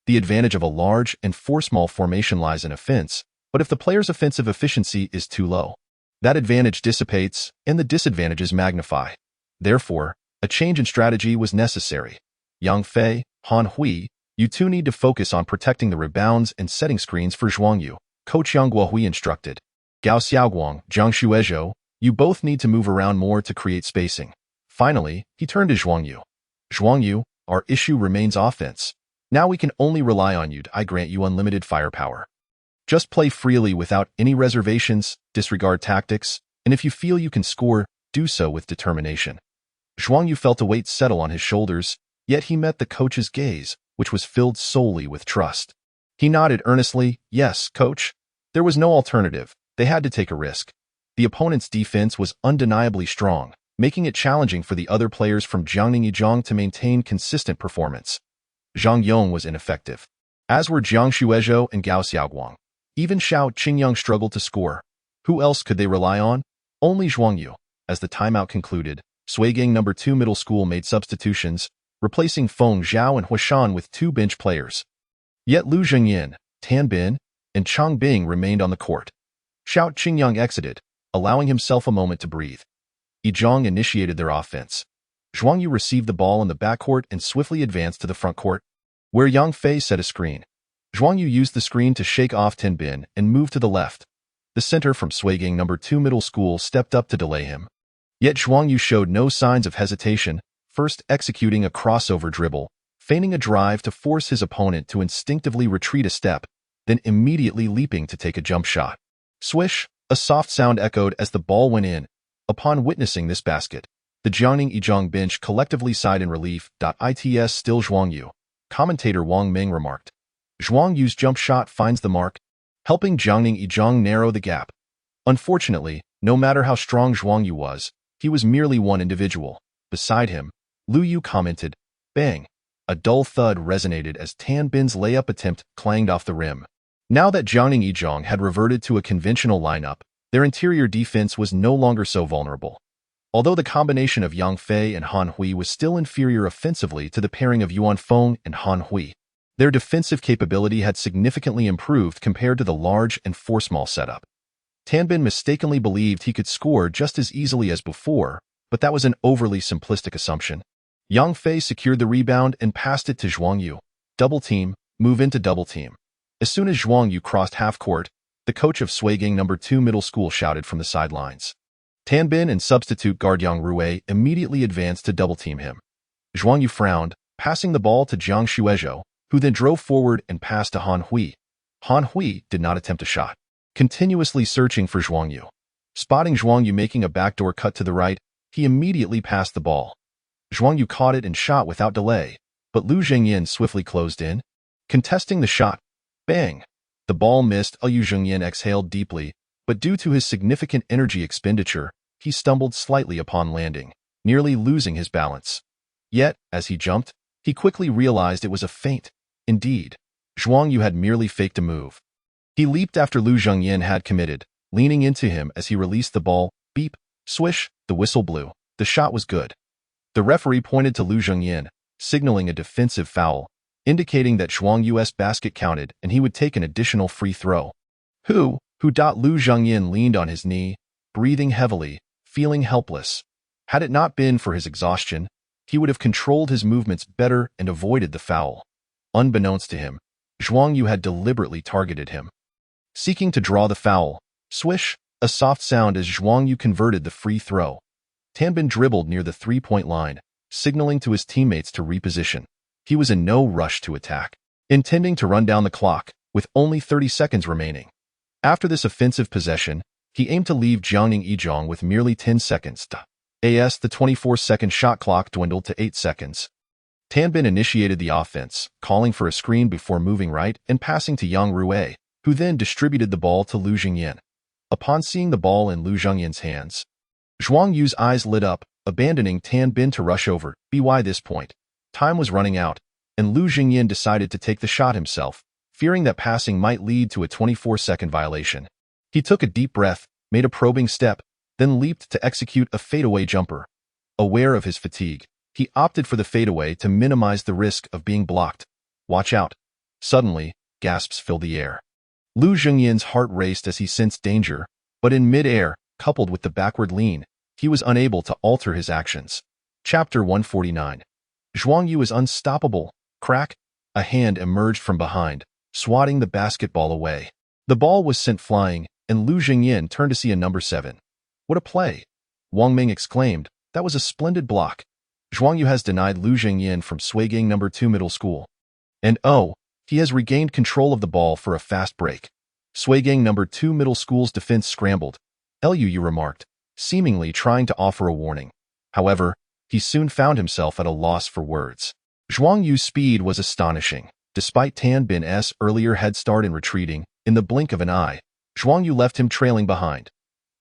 The advantage of a large and 4-small formation lies in offense, but if the player's offensive efficiency is too low, that advantage dissipates and the disadvantages magnify. Therefore, a change in strategy was necessary. Yang Fei, Han Hui, you two need to focus on protecting the rebounds and setting screens for Zhuang Yu, Coach Yang Guohui instructed. Gao Xiaoguang, Zhang Xuezhou, you both need to move around more to create spacing. Finally, he turned to Zhuang Yu. Zhuang Yu, our issue remains offense. Now we can only rely on you. I grant you unlimited firepower. Just play freely without any reservations, disregard tactics, and if you feel you can score, do so with determination. Zhuang Yu felt a weight settle on his shoulders, yet he met the coach's gaze, which was filled solely with trust. He nodded earnestly, yes, coach. There was no alternative. They had to take a risk. The opponent's defense was undeniably strong, making it challenging for the other players from Jiangning Yizhong to maintain consistent performance. Zhang Yong was ineffective, as were Zhang Xuezhou and Gao Xiaoguang. Even Xiao Qingyang struggled to score. Who else could they rely on? Only Zhuang Yu. As the timeout concluded, Suigang No. 2 Middle School made substitutions, replacing Feng Zhao and Huashan with 2 bench players. Yet Lu Zhengyan, Tan Bin, and Chang Bing remained on the court. Xiao Qingyang exited, allowing himself a moment to breathe. Yizhong initiated their offense. Zhuang Yu received the ball in the backcourt and swiftly advanced to the front court, where Yang Fei set a screen. Zhuang Yu used the screen to shake off Tan Bin and move to the left. The center from Suigang No. 2 Middle School stepped up to delay him. Yet Zhuang Yu showed no signs of hesitation, first executing a crossover dribble, feigning a drive to force his opponent to instinctively retreat a step, then immediately leaping to take a jump shot. Swish, a soft sound echoed as the ball went in. Upon witnessing this basket, the Jiangning Yizhong bench collectively sighed in relief. It's still Zhuang Yu, commentator Wang Ming remarked. Zhuang Yu's jump shot finds the mark, helping Jiangning Yizhong narrow the gap. Unfortunately, no matter how strong Zhuang Yu was, he was merely one individual. Beside him, Lu Yu commented, bang. A dull thud resonated as Tan Bin's layup attempt clanged off the rim. Now that Jiangning Yizhong had reverted to a conventional lineup, their interior defense was no longer so vulnerable. Although the combination of Yang Fei and Han Hui was still inferior offensively to the pairing of Yuan Feng and Han Hui, their defensive capability had significantly improved compared to the large and four-small setup. Tan Bin mistakenly believed he could score just as easily as before, but that was an overly simplistic assumption. Yang Fei secured the rebound and passed it to Zhuang Yu. Double team, move into double team. As soon as Zhuang Yu crossed half court, the coach of Suigang No. 2 Middle School shouted from the sidelines. Tan Bin and substitute guard Yang Rui immediately advanced to double team him. Zhuang Yu frowned, passing the ball to Jiang Shuizhou, who then drove forward and passed to Han Hui. Han Hui did not attempt a shot, continuously searching for Zhuang Yu. Spotting Zhuang Yu making a backdoor cut to the right, he immediately passed the ball. Zhuang Yu caught it and shot without delay, but Lu Zhengyin swiftly closed in. Contesting the shot, bang! The ball missed. Lu Zhengyin exhaled deeply, but due to his significant energy expenditure, he stumbled slightly upon landing, nearly losing his balance. Yet, as he jumped, he quickly realized it was a feint. Indeed, Zhuang Yu had merely faked a move. He leaped after Lu Zhengyin had committed, leaning into him as he released the ball. Beep, swish, the whistle blew. The shot was good. The referee pointed to Lu Zhengyin, signaling a defensive foul, indicating that Zhuang Yu's basket counted and he would take an additional free throw. Lu Zhengyin leaned on his knee, breathing heavily, feeling helpless. Had it not been for his exhaustion, he would have controlled his movements better and avoided the foul. Unbeknownst to him, Zhuang Yu had deliberately targeted him. Seeking to draw the foul, swish, a soft sound as Zhuang Yu converted the free throw. Tan Bin dribbled near the three-point line, signaling to his teammates to reposition. He was in no rush to attack, intending to run down the clock, with only 30 seconds remaining. After this offensive possession, he aimed to leave Jiangning Yizhong with merely 10 seconds. As the 24-second shot clock dwindled to 8 seconds. Tan Bin initiated the offense, calling for a screen before moving right and passing to Yang Rui, who then distributed the ball to Lu Zhengyin. Upon seeing the ball in Lu Zhengyin's hands, Zhuang Yu's eyes lit up, abandoning Tan Bin to rush over. By this point, time was running out, and Lu Zhengyin decided to take the shot himself, fearing that passing might lead to a 24-second violation. He took a deep breath, made a probing step, then leaped to execute a fadeaway jumper. Aware of his fatigue, he opted for the fadeaway to minimize the risk of being blocked. Watch out. Suddenly, gasps filled the air. Lu Zhengyin's heart raced as he sensed danger, but in mid-air, coupled with the backward lean, he was unable to alter his actions. Chapter 149. Zhuang Yu is unstoppable. Crack! A hand emerged from behind, swatting the basketball away. The ball was sent flying, and Lu Zhengyin turned to see a number 7. What a play! Wang Ming exclaimed. That was a splendid block. Zhuang Yu has denied Lu Zhengyin from Suigang No. 2 Middle School. And oh, he has regained control of the ball for a fast break. Suigang No. 2 Middle School's defense scrambled. Lu Yu remarked, seemingly trying to offer a warning. However, he soon found himself at a loss for words. Zhuang Yu's speed was astonishing. Despite Tan Bin's earlier head start in retreating, in the blink of an eye, Zhuang Yu left him trailing behind.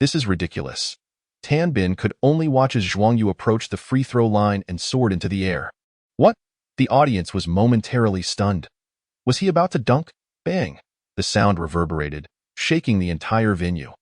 This is ridiculous. Tan Bin could only watch as Zhuang Yu approached the free throw line and soared into the air. What? The audience was momentarily stunned. Was he about to dunk? Bang! The sound reverberated, shaking the entire venue.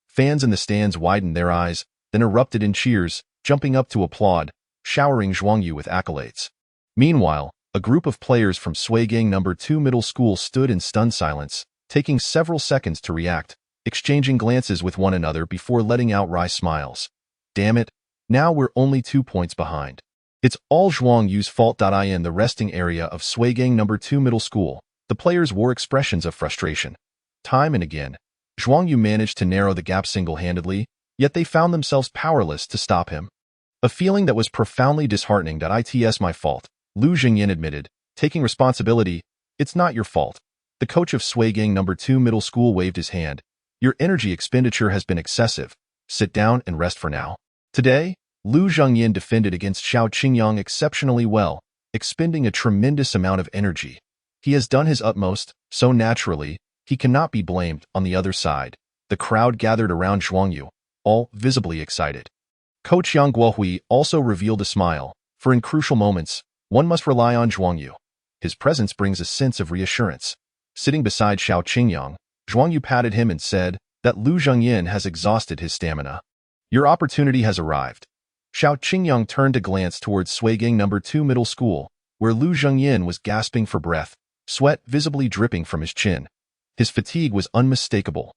Fans in the stands widened their eyes, then erupted in cheers, jumping up to applaud, showering Zhuang Yu with accolades. Meanwhile, a group of players from Suigang No. 2 Middle School stood in stunned silence, taking several seconds to react, exchanging glances with one another before letting out wry smiles. Damn it, now we're only 2 points behind. It's all Zhuang Yu's fault. In the resting area of Suigang No. 2 Middle School, the players wore expressions of frustration. Time and again, Zhuang Yu managed to narrow the gap single-handedly, yet they found themselves powerless to stop him. A feeling that was profoundly disheartening. It's my fault, Lu Zhengyin admitted, taking responsibility. It's not your fault. The coach of Suigang No. 2 Middle School waved his hand. Your energy expenditure has been excessive. Sit down and rest for now. Today, Lu Zhengyin defended against Xiao Qingyang exceptionally well, expending a tremendous amount of energy. He has done his utmost, so naturally, he cannot be blamed. On the other side, the crowd gathered around Zhuang Yu, all visibly excited. Coach Yang Guohui also revealed a smile, for in crucial moments, One must rely on Zhuang Yu. His presence brings a sense of reassurance. Sitting beside Xiao Qingyang, Zhuang Yu patted him and said that Lu Zhengyin has exhausted his stamina. Your opportunity has arrived. Xiao Qingyang turned to glance towards Suigang No. 2 Middle School, where Lu Zhengyin was gasping for breath, sweat visibly dripping from his chin. His fatigue was unmistakable.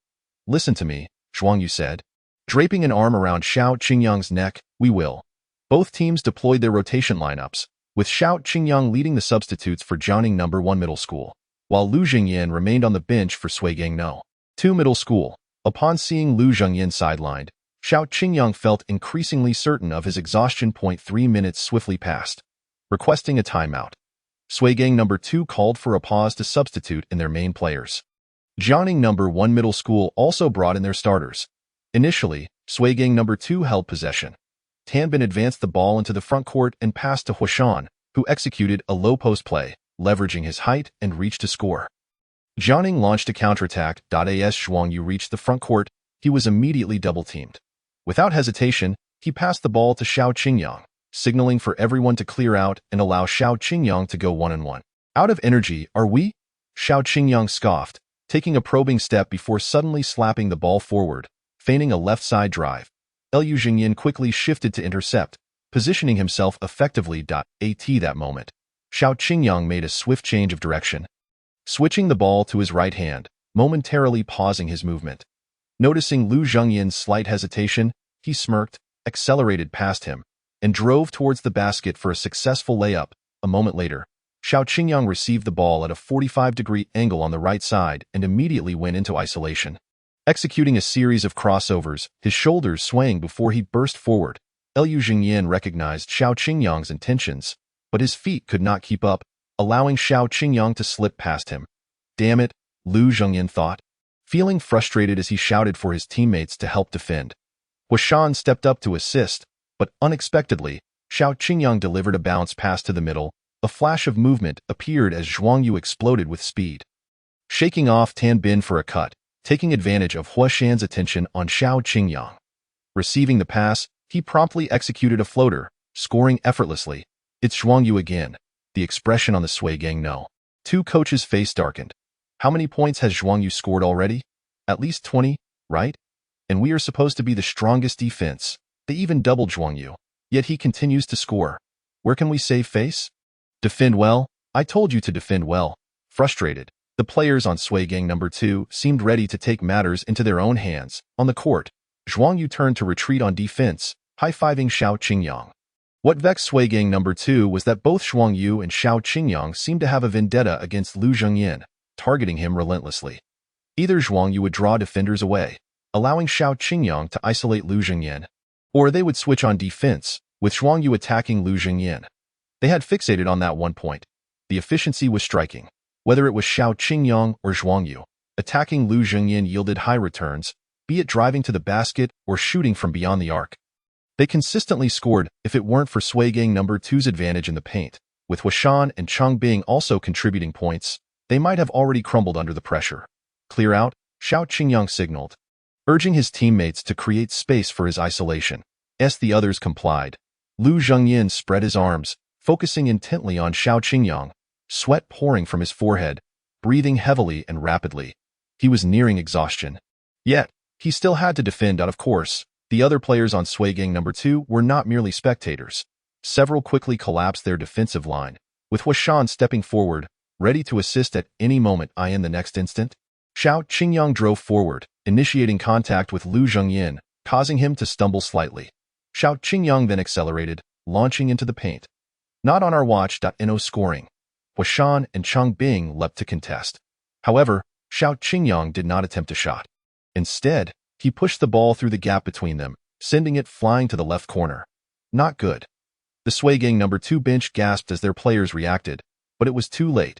Listen to me, Zhuang Yu said. Draping an arm around Xiao Qingyang's neck, we will. Both teams deployed their rotation lineups, with Xiao Qingyang leading the substitutes for Jiangning No. 1 Middle School, while Lu Zhengyin remained on the bench for Suigang No. 2 Middle School. Upon seeing Lu Zhengyin sidelined, Xiao Qingyang felt increasingly certain of his exhaustion. 3 minutes swiftly passed. Requesting a timeout. Suigang No. 2 called for a pause to substitute in their main players. Jiangning No. 1 Middle School also brought in their starters. Initially, Suigang No. 2 held possession. Tanbin advanced the ball into the front court and passed to Huashan, who executed a low-post play, leveraging his height and reach to score. Jiangning launched a counterattack. As Zhuang Yu reached the front court, he was immediately double-teamed. Without hesitation, he passed the ball to Xiao Qingyang, signaling for everyone to clear out and allow Xiao Qingyang to go one-on-one. Out of energy, are we? Xiao Qingyang scoffed, taking a probing step before suddenly slapping the ball forward, feigning a left-side drive. Lu Zhengyin quickly shifted to intercept, positioning himself effectively. At that moment, Xiao Qingyang made a swift change of direction, switching the ball to his right hand, momentarily pausing his movement. Noticing Lu Zhengyin's slight hesitation, he smirked, accelerated past him, and drove towards the basket for a successful layup. A moment later, Xiao Qingyang received the ball at a 45-degree angle on the right side and immediately went into isolation. Executing a series of crossovers, his shoulders swaying before he burst forward, Lu Zhengyin recognized Xiao Qingyang's intentions, but his feet could not keep up, allowing Xiao Qingyang to slip past him. Damn it, Lu Zhengyin thought, feeling frustrated as he shouted for his teammates to help defend. Huashan stepped up to assist, but unexpectedly, Xiao Qingyang delivered a bounce pass to the middle. A flash of movement appeared as Zhuang Yu exploded with speed, shaking off Tanbin for a cut, taking advantage of Huashan's attention on Xiao Qingyang. Receiving the pass, he promptly executed a floater, scoring effortlessly. It's Zhuang Yu again. The expression on the Suigang No. 2 coach's face darkened. How many points has Zhuang Yu scored already? At least 20, right? And we are supposed to be the strongest defense. They even doubled Zhuang Yu. Yet he continues to score. Where can we save face? Defend well? I told you to defend well. Frustrated, the players on Suigang No. 2 seemed ready to take matters into their own hands. On the court, Zhuang Yu turned to retreat on defense, high-fiving Xiao Qingyang. What vexed Suigang No. 2 was that both Zhuang Yu and Xiao Qingyang seemed to have a vendetta against Lu Zhengyin, targeting him relentlessly. Either Zhuang Yu would draw defenders away, allowing Xiao Qingyang to isolate Lu Zhengyin, or they would switch on defense, with Zhuang Yu attacking Lu Zhengyin. They had fixated on that one point. The efficiency was striking. Whether it was Xiao Qingyang or Zhuang Yu, attacking Lu Zhengyin yielded high returns, be it driving to the basket or shooting from beyond the arc. They consistently scored if it weren't for Suigang No. 2's advantage in the paint. With Huashan and Changbing also contributing points, they might have already crumbled under the pressure. Clear out, Xiao Qingyang signaled, urging his teammates to create space for his isolation. As the others complied, Lu Zhengyin spread his arms, focusing intently on Xiao Qingyang, sweat pouring from his forehead, breathing heavily and rapidly. He was nearing exhaustion. Yet, he still had to defend out of course. The other players on Suigang No. 2 were not merely spectators. Several quickly collapsed their defensive line, with Huashan stepping forward, ready to assist at any moment. In the next instant, Xiao Qingyang drove forward, initiating contact with Lu Zhengyin, causing him to stumble slightly. Xiao Qingyang then accelerated, launching into the paint. Not on our watch. No scoring. Huashan and Changbing leapt to contest. However, Xiao Qingyang did not attempt a shot. Instead, he pushed the ball through the gap between them, sending it flying to the left corner. Not good. The Suigang No. 2 bench gasped as their players reacted, but it was too late.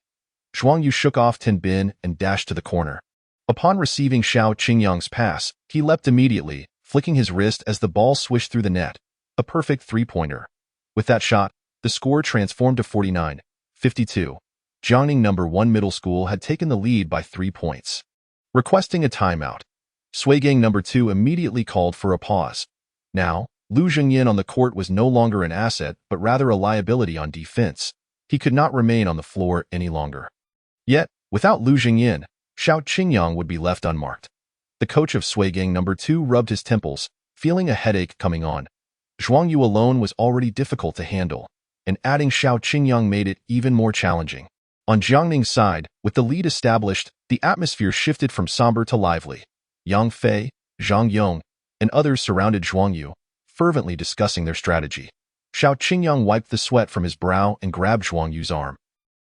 Zhuang Yu shook off Tanbin and dashed to the corner. Upon receiving Xiao Qingyang's pass, he leapt immediately, flicking his wrist as the ball swished through the net. A perfect three-pointer. With that shot, the score transformed to 49-52. Jiangning No. 1 Middle School had taken the lead by 3 points. Requesting a timeout, Suigang No. 2 immediately called for a pause. Now, Lu Zhengyin on the court was no longer an asset but rather a liability on defense. He could not remain on the floor any longer. Yet, without Lu Jingyin, Xiao Qingyang would be left unmarked. The coach of Suigang No. 2 rubbed his temples, feeling a headache coming on. Zhuang Yu alone was already difficult to handle, and adding Xiao Qingyang made it even more challenging. On Jiangning's side, with the lead established, the atmosphere shifted from somber to lively. Yang Fei, Zhang Yong, and others surrounded Zhuang Yu, fervently discussing their strategy. Xiao Qingyang wiped the sweat from his brow and grabbed Zhuang Yu's arm,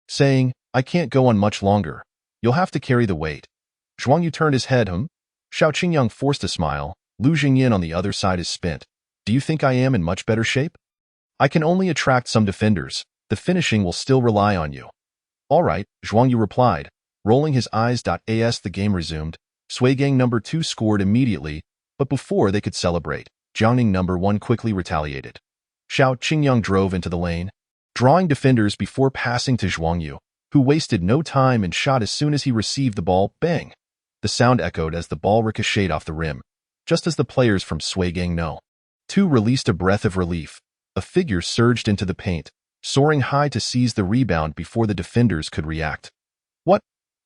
saying, "I can't go on much longer. You'll have to carry the weight." Zhuang Yu turned his head. Xiao Qingyang forced a smile. Lu Jingyin on the other side is spent. Do you think I am in much better shape? I can only attract some defenders. The finishing will still rely on you. All right, Zhuang Yu replied, rolling his eyes. As the game resumed, Suigang No. 2 scored immediately, but before they could celebrate, Jiangning No. 1 quickly retaliated. Xiao Qingyang drove into the lane, drawing defenders before passing to Zhuang Yu, who wasted no time and shot as soon as he received the ball. Bang! The sound echoed as the ball ricocheted off the rim, just as the players from Suigang No. 2 released a breath of relief. A figure surged into the paint, soaring high to seize the rebound before the defenders could react. What?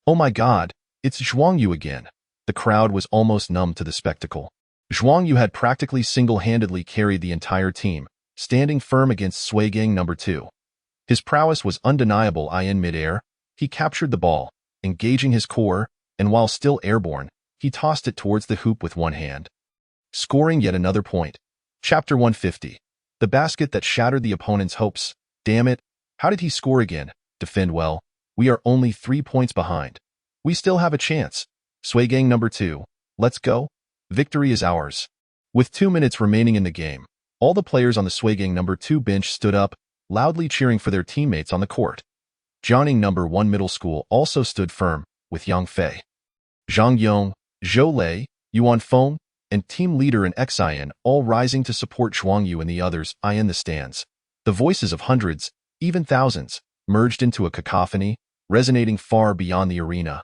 Oh my God, it's Zhuang Yu again. The crowd was almost numb to the spectacle. Zhuang Yu had practically single-handedly carried the entire team, standing firm against Suigang No. 2. His prowess was undeniable. In midair, he captured the ball, engaging his core, and while still airborne, he tossed it towards the hoop with one hand, scoring yet another point. Chapter 150. The basket that shattered the opponent's hopes. Damn it, how did he score again? Defend well. We are only 3 points behind. We still have a chance. Suigang No. 2, let's go. Victory is ours. With 2 minutes remaining in the game, all the players on the Suigang No. 2 bench stood up, loudly cheering for their teammates on the court. Jiangning No. 1 Middle School also stood firm, with Yang Fei, Zhang Yong, Zhou Lei, Yuan Feng, and team leader and Xian all rising to support Zhuang Yu and the others in the stands. The voices of hundreds, even thousands, merged into a cacophony, resonating far beyond the arena.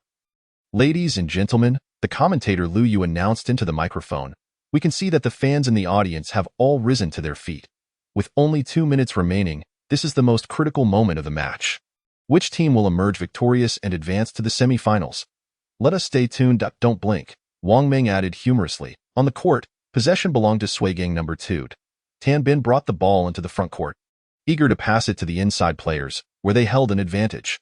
Ladies and gentlemen, the commentator Lu Yu announced into the microphone, we can see that the fans in the audience have all risen to their feet. With only 2 minutes remaining, this is the most critical moment of the match. Which team will emerge victorious and advance to the semifinals? Let us stay tuned. Don't blink, Wang Meng added humorously. On the court, possession belonged to Suigang No. 2. Tan Bin brought the ball into the front court, eager to pass it to the inside players, where they held an advantage.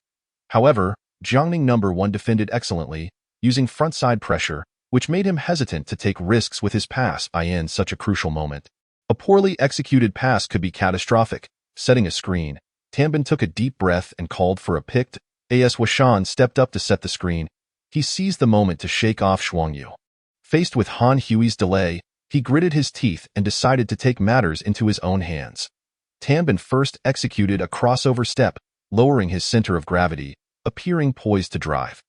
However, Jiangning No. 1 defended excellently, using frontside pressure, which made him hesitant to take risks with his pass in such a crucial moment. A poorly executed pass could be catastrophic. Setting a screen, Tan Bin took a deep breath and called for a pick. As Washan stepped up to set the screen, he seized the moment to shake off Zhuang Yu. Faced with Han Hui's delay, he gritted his teeth and decided to take matters into his own hands. Tan Bin first executed a crossover step, lowering his center of gravity, appearing poised to drive.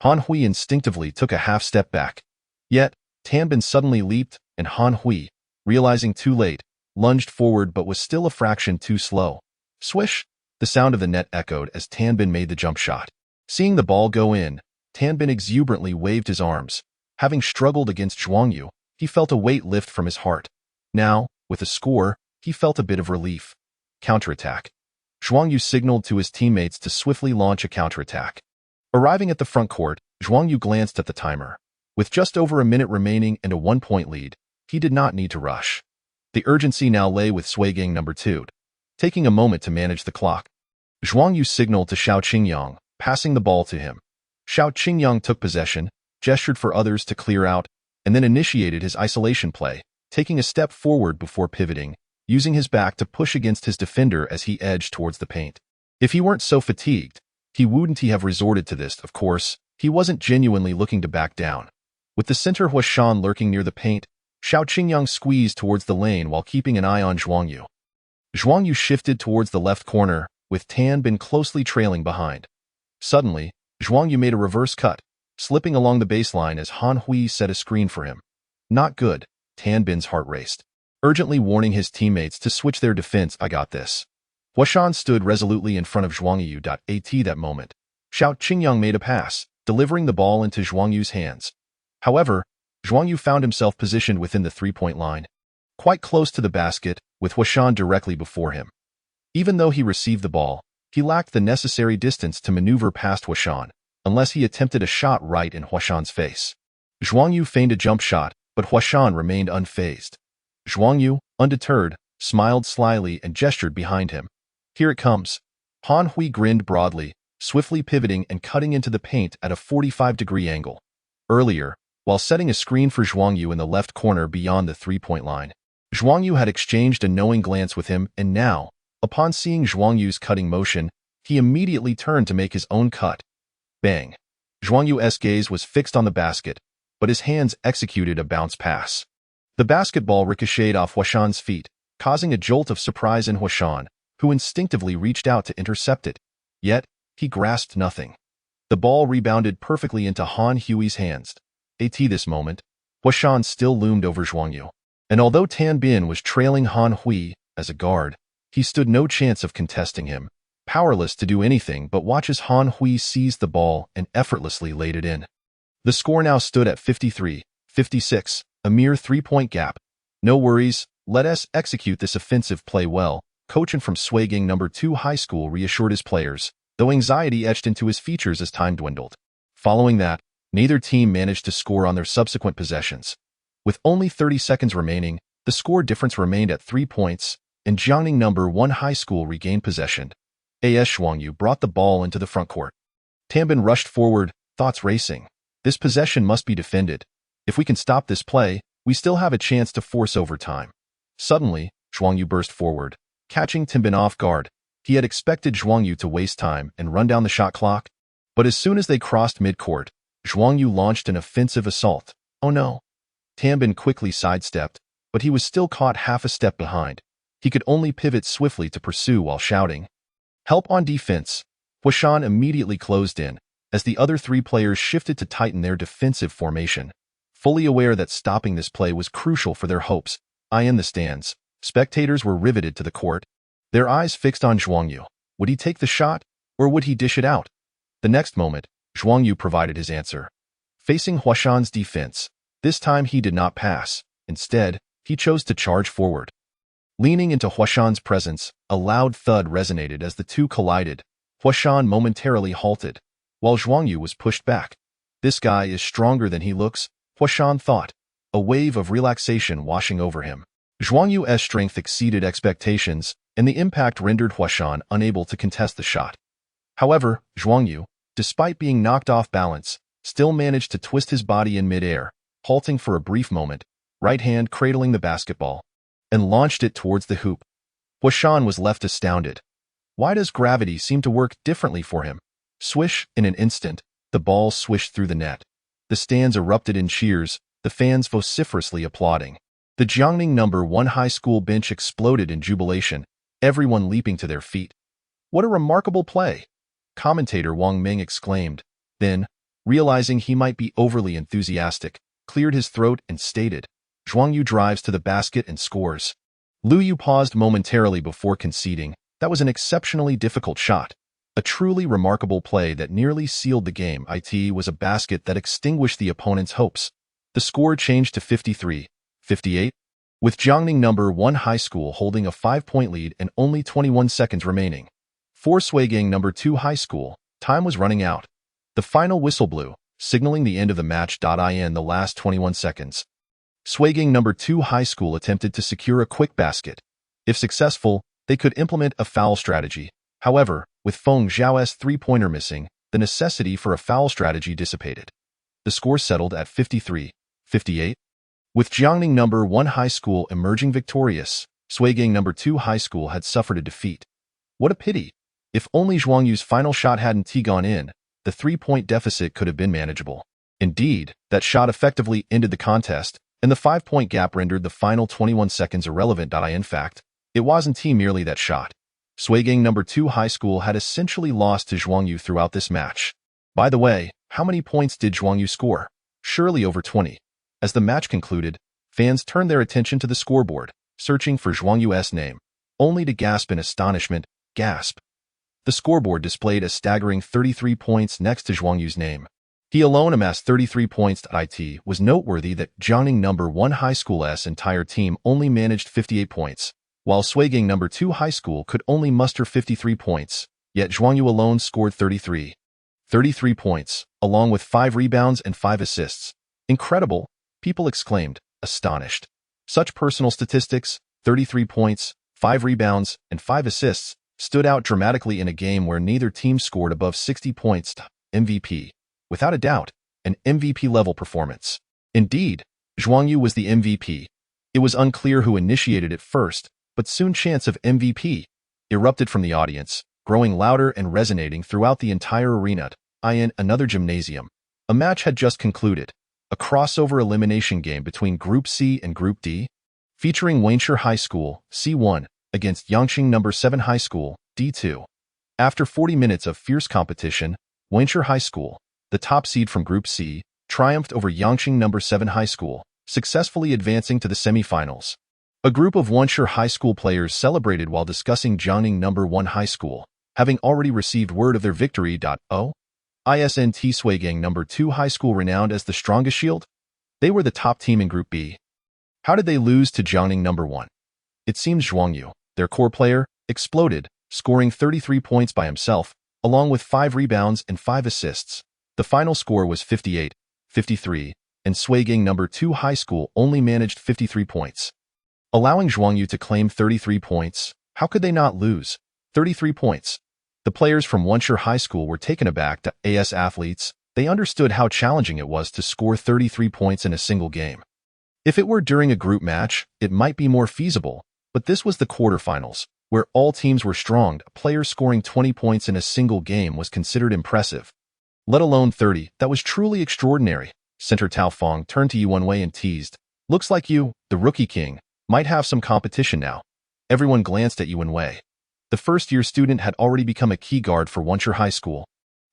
Han Hui instinctively took a half step back. Yet, Tan Bin suddenly leaped, and Han Hui, realizing too late, lunged forward but was still a fraction too slow. Swish! The sound of the net echoed as Tan Bin made the jump shot. Seeing the ball go in, Tan Bin exuberantly waved his arms. Having struggled against Zhuang Yu, he felt a weight lift from his heart. Now, with a score, he felt a bit of relief. Counterattack. Zhuang Yu signaled to his teammates to swiftly launch a counterattack. Arriving at the front court, Zhuang Yu glanced at the timer. With just over a minute remaining and a 1-point lead, he did not need to rush. The urgency now lay with Suigang No. 2, taking a moment to manage the clock. Zhuang Yu signaled to Xiao Qingyang, passing the ball to him. Xiao Qingyang took possession, gestured for others to clear out, and then initiated his isolation play, taking a step forward before pivoting, using his back to push against his defender as he edged towards the paint. If he weren't so fatigued, he wouldn't have resorted to this. Of course, he wasn't genuinely looking to back down. With the center Huashan lurking near the paint, Xiao Qingyang squeezed towards the lane while keeping an eye on Zhuang Yu. Zhuang Yu shifted towards the left corner, with Tan Bin closely trailing behind. Suddenly, Zhuang Yu made a reverse cut, slipping along the baseline as Han Hui set a screen for him. Not good, Tan Bin's heart raced, urgently warning his teammates to switch their defense. I got this. Huashan stood resolutely in front of Zhuang Yu. At that moment, Xiao Qingyang made a pass, delivering the ball into Zhuang Yu's hands. However, Zhuang Yu found himself positioned within the 3-point line, quite close to the basket, with Huashan directly before him. Even though he received the ball, He lacked the necessary distance to maneuver past Huashan, unless he attempted a shot right in Huashan's face. Zhuang Yu feigned a jump shot, but Huashan remained unfazed. Zhuang Yu, undeterred, smiled slyly and gestured behind him. Here it comes. Han Hui grinned broadly, swiftly pivoting and cutting into the paint at a 45-degree angle. Earlier, while setting a screen for Zhuang Yu in the left corner beyond the three-point line, Zhuang Yu had exchanged a knowing glance with him, and now, upon seeing Zhuang Yu's cutting motion, he immediately turned to make his own cut. Bang! Zhuang Yu's gaze was fixed on the basket, but his hands executed a bounce pass. The basketball ricocheted off Huashan's feet, causing a jolt of surprise in Huashan, who instinctively reached out to intercept it. Yet, he grasped nothing. The ball rebounded perfectly into Han Hui's hands. At this moment, Huashan still loomed over Zhuang Yu. And although Tan Bin was trailing Han Hui as a guard, he stood no chance of contesting him, powerless to do anything but watch as Han Hui seized the ball and effortlessly laid it in. The score now stood at 53-56, a mere 3-point gap. No worries, let us execute this offensive play well, coach from Shuigang No. 2 High School reassured his players, though anxiety etched into his features as time dwindled. Following that, neither team managed to score on their subsequent possessions. With only 30 seconds remaining, the score difference remained at 3 points, and Jiangning No. 1 High School regained possession. As Zhuang Yu brought the ball into the front court. Tan Bin rushed forward, thoughts racing. This possession must be defended. If we can stop this play, we still have a chance to force overtime. Suddenly, Zhuang Yu burst forward, catching Tan Bin off guard. He had expected Zhuang Yu to waste time and run down the shot clock, but as soon as they crossed midcourt, Zhuang Yu launched an offensive assault. Oh no! Tan Bin quickly sidestepped, but he was still caught half a step behind. He could only pivot swiftly to pursue while shouting, "Help on defense!" Huashan immediately closed in, as the other three players shifted to tighten their defensive formation. Fully aware that stopping this play was crucial for their hopes, in the stands, spectators were riveted to the court, their eyes fixed on Zhuang Yu. Would he take the shot, or would he dish it out? The next moment, Zhuang Yu provided his answer. Facing Huashan's defense, this time he did not pass. Instead, he chose to charge forward. Leaning into Huashan's presence, a loud thud resonated as the two collided. Huashan momentarily halted, while Zhuang Yu was pushed back. This guy is stronger than he looks, Huashan thought, a wave of relaxation washing over him. Zhuang Yu's strength exceeded expectations, and the impact rendered Huashan unable to contest the shot. However, Zhuang Yu, despite being knocked off balance, still managed to twist his body in midair, halting for a brief moment, right hand cradling the basketball, and launched it towards the hoop. Huashan was left astounded. Why does gravity seem to work differently for him? Swish, in an instant, the ball swished through the net. The stands erupted in cheers, the fans vociferously applauding. The Jiangning No. 1 High School bench exploded in jubilation, everyone leaping to their feet. What a remarkable play! Commentator Wang Ming exclaimed. Then, realizing he might be overly enthusiastic, cleared his throat and stated, Zhuang Yu drives to the basket and scores. Lu Yu paused momentarily before conceding. That was an exceptionally difficult shot. A truly remarkable play that nearly sealed the game. It was a basket that extinguished the opponent's hopes. The score changed to 53-58, with Jiangning No. 1 High School holding a 5-point lead and only 21 seconds remaining. For Shuigang No. 2 High School, time was running out. The final whistle blew, signaling the end of the match. In the last 21 seconds, Shuigang No. 2 High School attempted to secure a quick basket. If successful, they could implement a foul strategy. However, with Feng Zhao's three-pointer missing, the necessity for a foul strategy dissipated. The score settled at 53-58. With Jiangning No. 1 High School emerging victorious, Shuigang No. 2 High School had suffered a defeat. What a pity! If only Zhuang Yu's final shot hadn't gone in, the 3-point deficit could have been manageable. Indeed, that shot effectively ended the contest, and the 5-point gap rendered the final 21 seconds irrelevant. In fact, it wasn't merely that shot. Shuigang No. 2 High School had essentially lost to Zhuang Yu throughout this match. By the way, how many points did Zhuang Yu score? Surely over 20. As the match concluded, fans turned their attention to the scoreboard, searching for Zhuang Yu's name, only to gasp in astonishment. Gasp. The scoreboard displayed a staggering 33 points next to Zhuang Yu's name. He alone amassed 33 points. It was noteworthy that Jiangning No. 1 High School's entire team only managed 58 points, while Shuigang No. 2 High School could only muster 53 points. yet Zhuang Yu alone scored 33 points, along with 5 rebounds and 5 assists. Incredible, people exclaimed, astonished. Such personal statistics, 33 points, 5 rebounds, and 5 assists, stood out dramatically in a game where neither team scored above 60 points. MVP. Without a doubt, an MVP-level performance. Indeed, Zhuang Yu was the MVP. It was unclear who initiated it first, but soon chants of MVP erupted from the audience, growing louder and resonating throughout the entire arena. In another gymnasium, a match had just concluded, a crossover elimination game between Group C and Group D, featuring Wanshi High School, C1, against Yangqing No. 7 High School, D2. After 40 minutes of fierce competition, Wanshi High School, the top seed from Group C, triumphed over Yangqing No. 7 High School, successfully advancing to the semifinals. A group of Wanshi High School players celebrated while discussing Jiangning No. 1 High School, having already received word of their victory. Isn't Shuigang No. 2 High School renowned as the strongest shield? They were the top team in Group B. How did they lose to Jiangning No. 1? It seems Zhuang Yu, their core player, exploded, scoring 33 points by himself, along with 5 rebounds and 5 assists. The final score was 58-53, and Shuigang No. 2 High School only managed 53 points. Allowing Zhuang Yu to claim 33 points, how could they not lose? 33 points. The players from Wanshi High School were taken aback. As athletes, they understood how challenging it was to score 33 points in a single game. If it were during a group match, it might be more feasible, but this was the quarterfinals, where all teams were strong. Players scoring 20 points in a single game was considered impressive. Let alone 30, that was truly extraordinary. Center Tao Fong turned to Yuanwei and teased, "Looks like you, the rookie king, might have some competition now." Everyone glanced at Yuanwei. The first-year student had already become a key guard for Wanshi High School,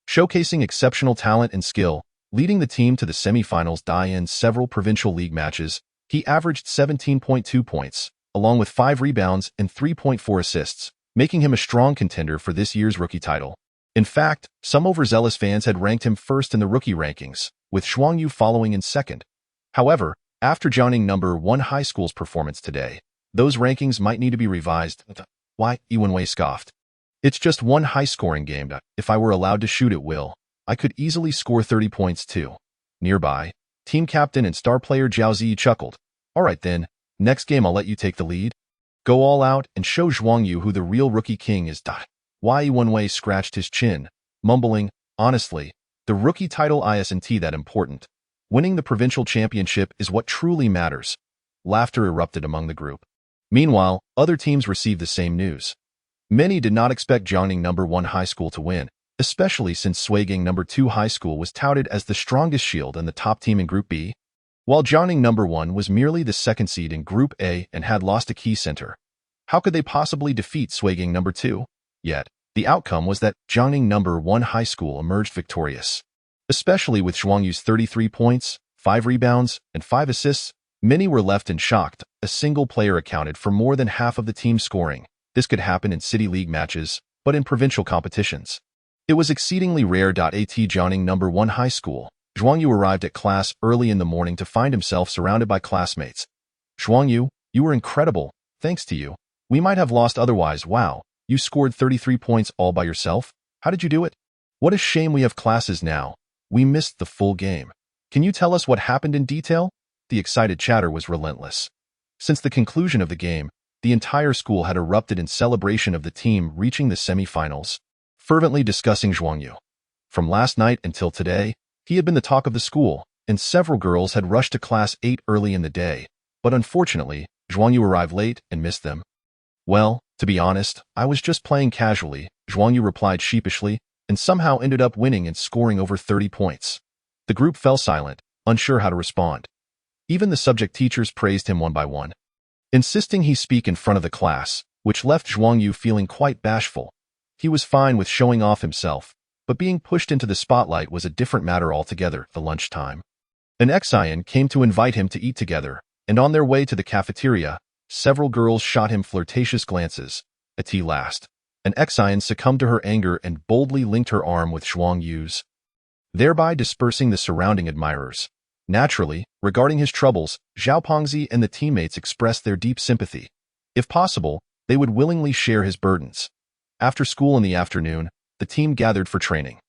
showcasing exceptional talent and skill, leading the team to the semifinals. In several provincial league matches, he averaged 17.2 points, along with 5 rebounds and 3.4 assists, making him a strong contender for this year's rookie title. In fact, some overzealous fans had ranked him first in the rookie rankings, with Zhuang Yu following in second. However, after Jiangning No. 1 High School's performance today, those rankings might need to be revised. Why? Yuanwei scoffed. It's just one high-scoring game. If I were allowed to shoot at will, I could easily score 30 points too. Nearby, team captain and star player Zhao Zi chuckled. All right then, next game I'll let you take the lead. Go all out and show Zhuang Yu who the real rookie king is. Why? Yuanwei scratched his chin, mumbling, honestly, the rookie title isn't that important. Winning the provincial championship is what truly matters. Laughter erupted among the group. Meanwhile, other teams received the same news. Many did not expect Jiangning No. 1 High School to win, especially since Shuigang No. 2 High School was touted as the strongest shield and the top team in Group B, while Jiangning No. 1 was merely the second seed in Group A and had lost a key center. How could they possibly defeat Shuigang No. 2? Yet, the outcome was that Jiangning No. 1 High School emerged victorious. Especially with Zhuang Yu's 33 points, 5 rebounds, and 5 assists, many were left in shock. A single player accounted for more than half of the team's scoring. This could happen in city league matches, but in provincial competitions, it was exceedingly rare. At Jiangning No. 1 High School, Zhuang Yu arrived at class early in the morning to find himself surrounded by classmates. Zhuang Yu, you were incredible. Thanks to you, we might have lost otherwise. Wow, you scored 33 points all by yourself? How did you do it? What a shame we have classes now. We missed the full game. Can you tell us what happened in detail? The excited chatter was relentless. Since the conclusion of the game, the entire school had erupted in celebration of the team reaching the semifinals, fervently discussing Zhuang Yu. From last night until today, he had been the talk of the school, and several girls had rushed to class 8 early in the day, but unfortunately, Zhuang Yu arrived late and missed them. Well, to be honest, I was just playing casually, Zhuang Yu replied sheepishly, and somehow ended up winning and scoring over 30 points. The group fell silent, unsure how to respond. Even the subject teachers praised him one by one, insisting he speak in front of the class, which left Zhuang Yu feeling quite bashful. He was fine with showing off himself, but being pushed into the spotlight was a different matter altogether. The lunchtime, an ex-Ian came to invite him to eat together, and on their way to the cafeteria, several girls shot him flirtatious glances. At last, an ex-Ian succumbed to her anger and boldly linked her arm with Zhuang Yu's, thereby dispersing the surrounding admirers. Naturally, regarding his troubles, Zhao Pengzi and the teammates expressed their deep sympathy. If possible, they would willingly share his burdens. After school in the afternoon, the team gathered for training.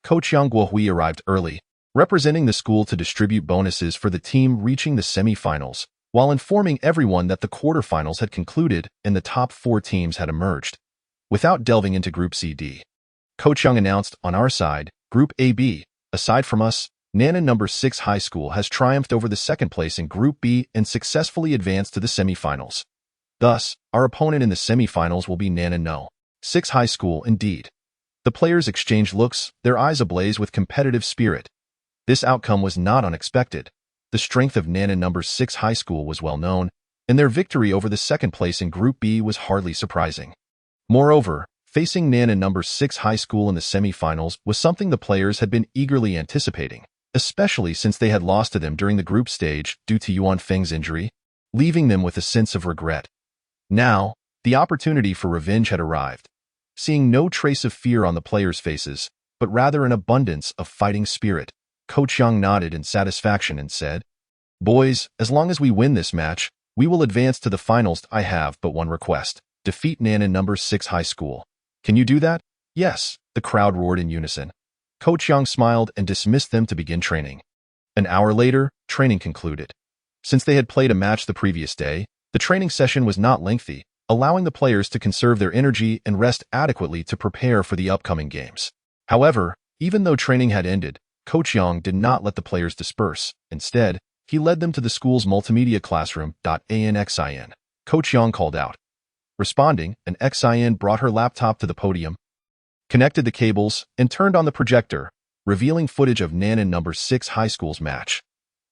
Coach Yang Guohui arrived early, representing the school to distribute bonuses for the team reaching the semi-finals, while informing everyone that the quarterfinals had concluded and the top 4 teams had emerged. Without delving into Group C-D, Coach Yang announced, on our side, Group A-B, aside from us, Nana No. 6 High School has triumphed over the second place in Group B and successfully advanced to the semi-finals. Thus, our opponent in the semi-finals will be Nana No. 6 High School indeed. The players exchanged looks, their eyes ablaze with competitive spirit. This outcome was not unexpected. The strength of Nana No. 6 High School was well known, and their victory over the second place in Group B was hardly surprising. Moreover, facing Nana No. 6 High School in the semi-finals was something the players had been eagerly anticipating, especially since they had lost to them during the group stage due to Yuan Feng's injury, leaving them with a sense of regret. Now, the opportunity for revenge had arrived. Seeing no trace of fear on the players' faces, but rather an abundance of fighting spirit, Coach Yang nodded in satisfaction and said, "Boys, as long as we win this match, we will advance to the finals. I have but one request. Defeat Nana No. 6 High School. Can you do that?" "Yes," the crowd roared in unison. Coach Yang smiled and dismissed them to begin training. An hour later, training concluded. Since they had played a match the previous day, the training session was not lengthy, allowing the players to conserve their energy and rest adequately to prepare for the upcoming games. However, even though training had ended, Coach Yang did not let the players disperse. Instead, he led them to the school's multimedia classroom. Anxin. Coach Yang called out. Responding, an Xin brought her laptop to the podium, connected the cables, and turned on the projector, revealing footage of Nana No. 6 High School's match.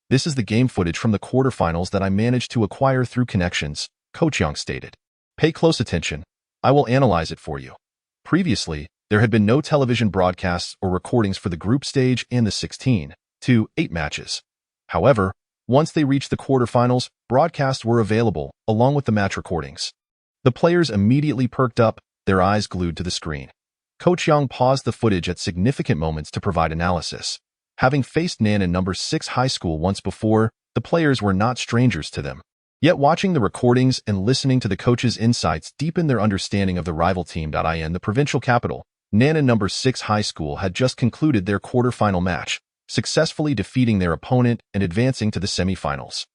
"This is the game footage from the quarterfinals that I managed to acquire through connections," Coach Yang stated. "Pay close attention. I will analyze it for you." Previously, there had been no television broadcasts or recordings for the group stage and the 16-8 matches. However, once they reached the quarterfinals, broadcasts were available, along with the match recordings. The players immediately perked up, their eyes glued to the screen. Coach Yang paused the footage at significant moments to provide analysis. Having faced Nana No. 6 High School once before, the players were not strangers to them. Yet watching the recordings and listening to the coach's insights deepened their understanding of the rival team. In the provincial capital, Nana No. 6 High School had just concluded their quarterfinal match, successfully defeating their opponent and advancing to the semifinals.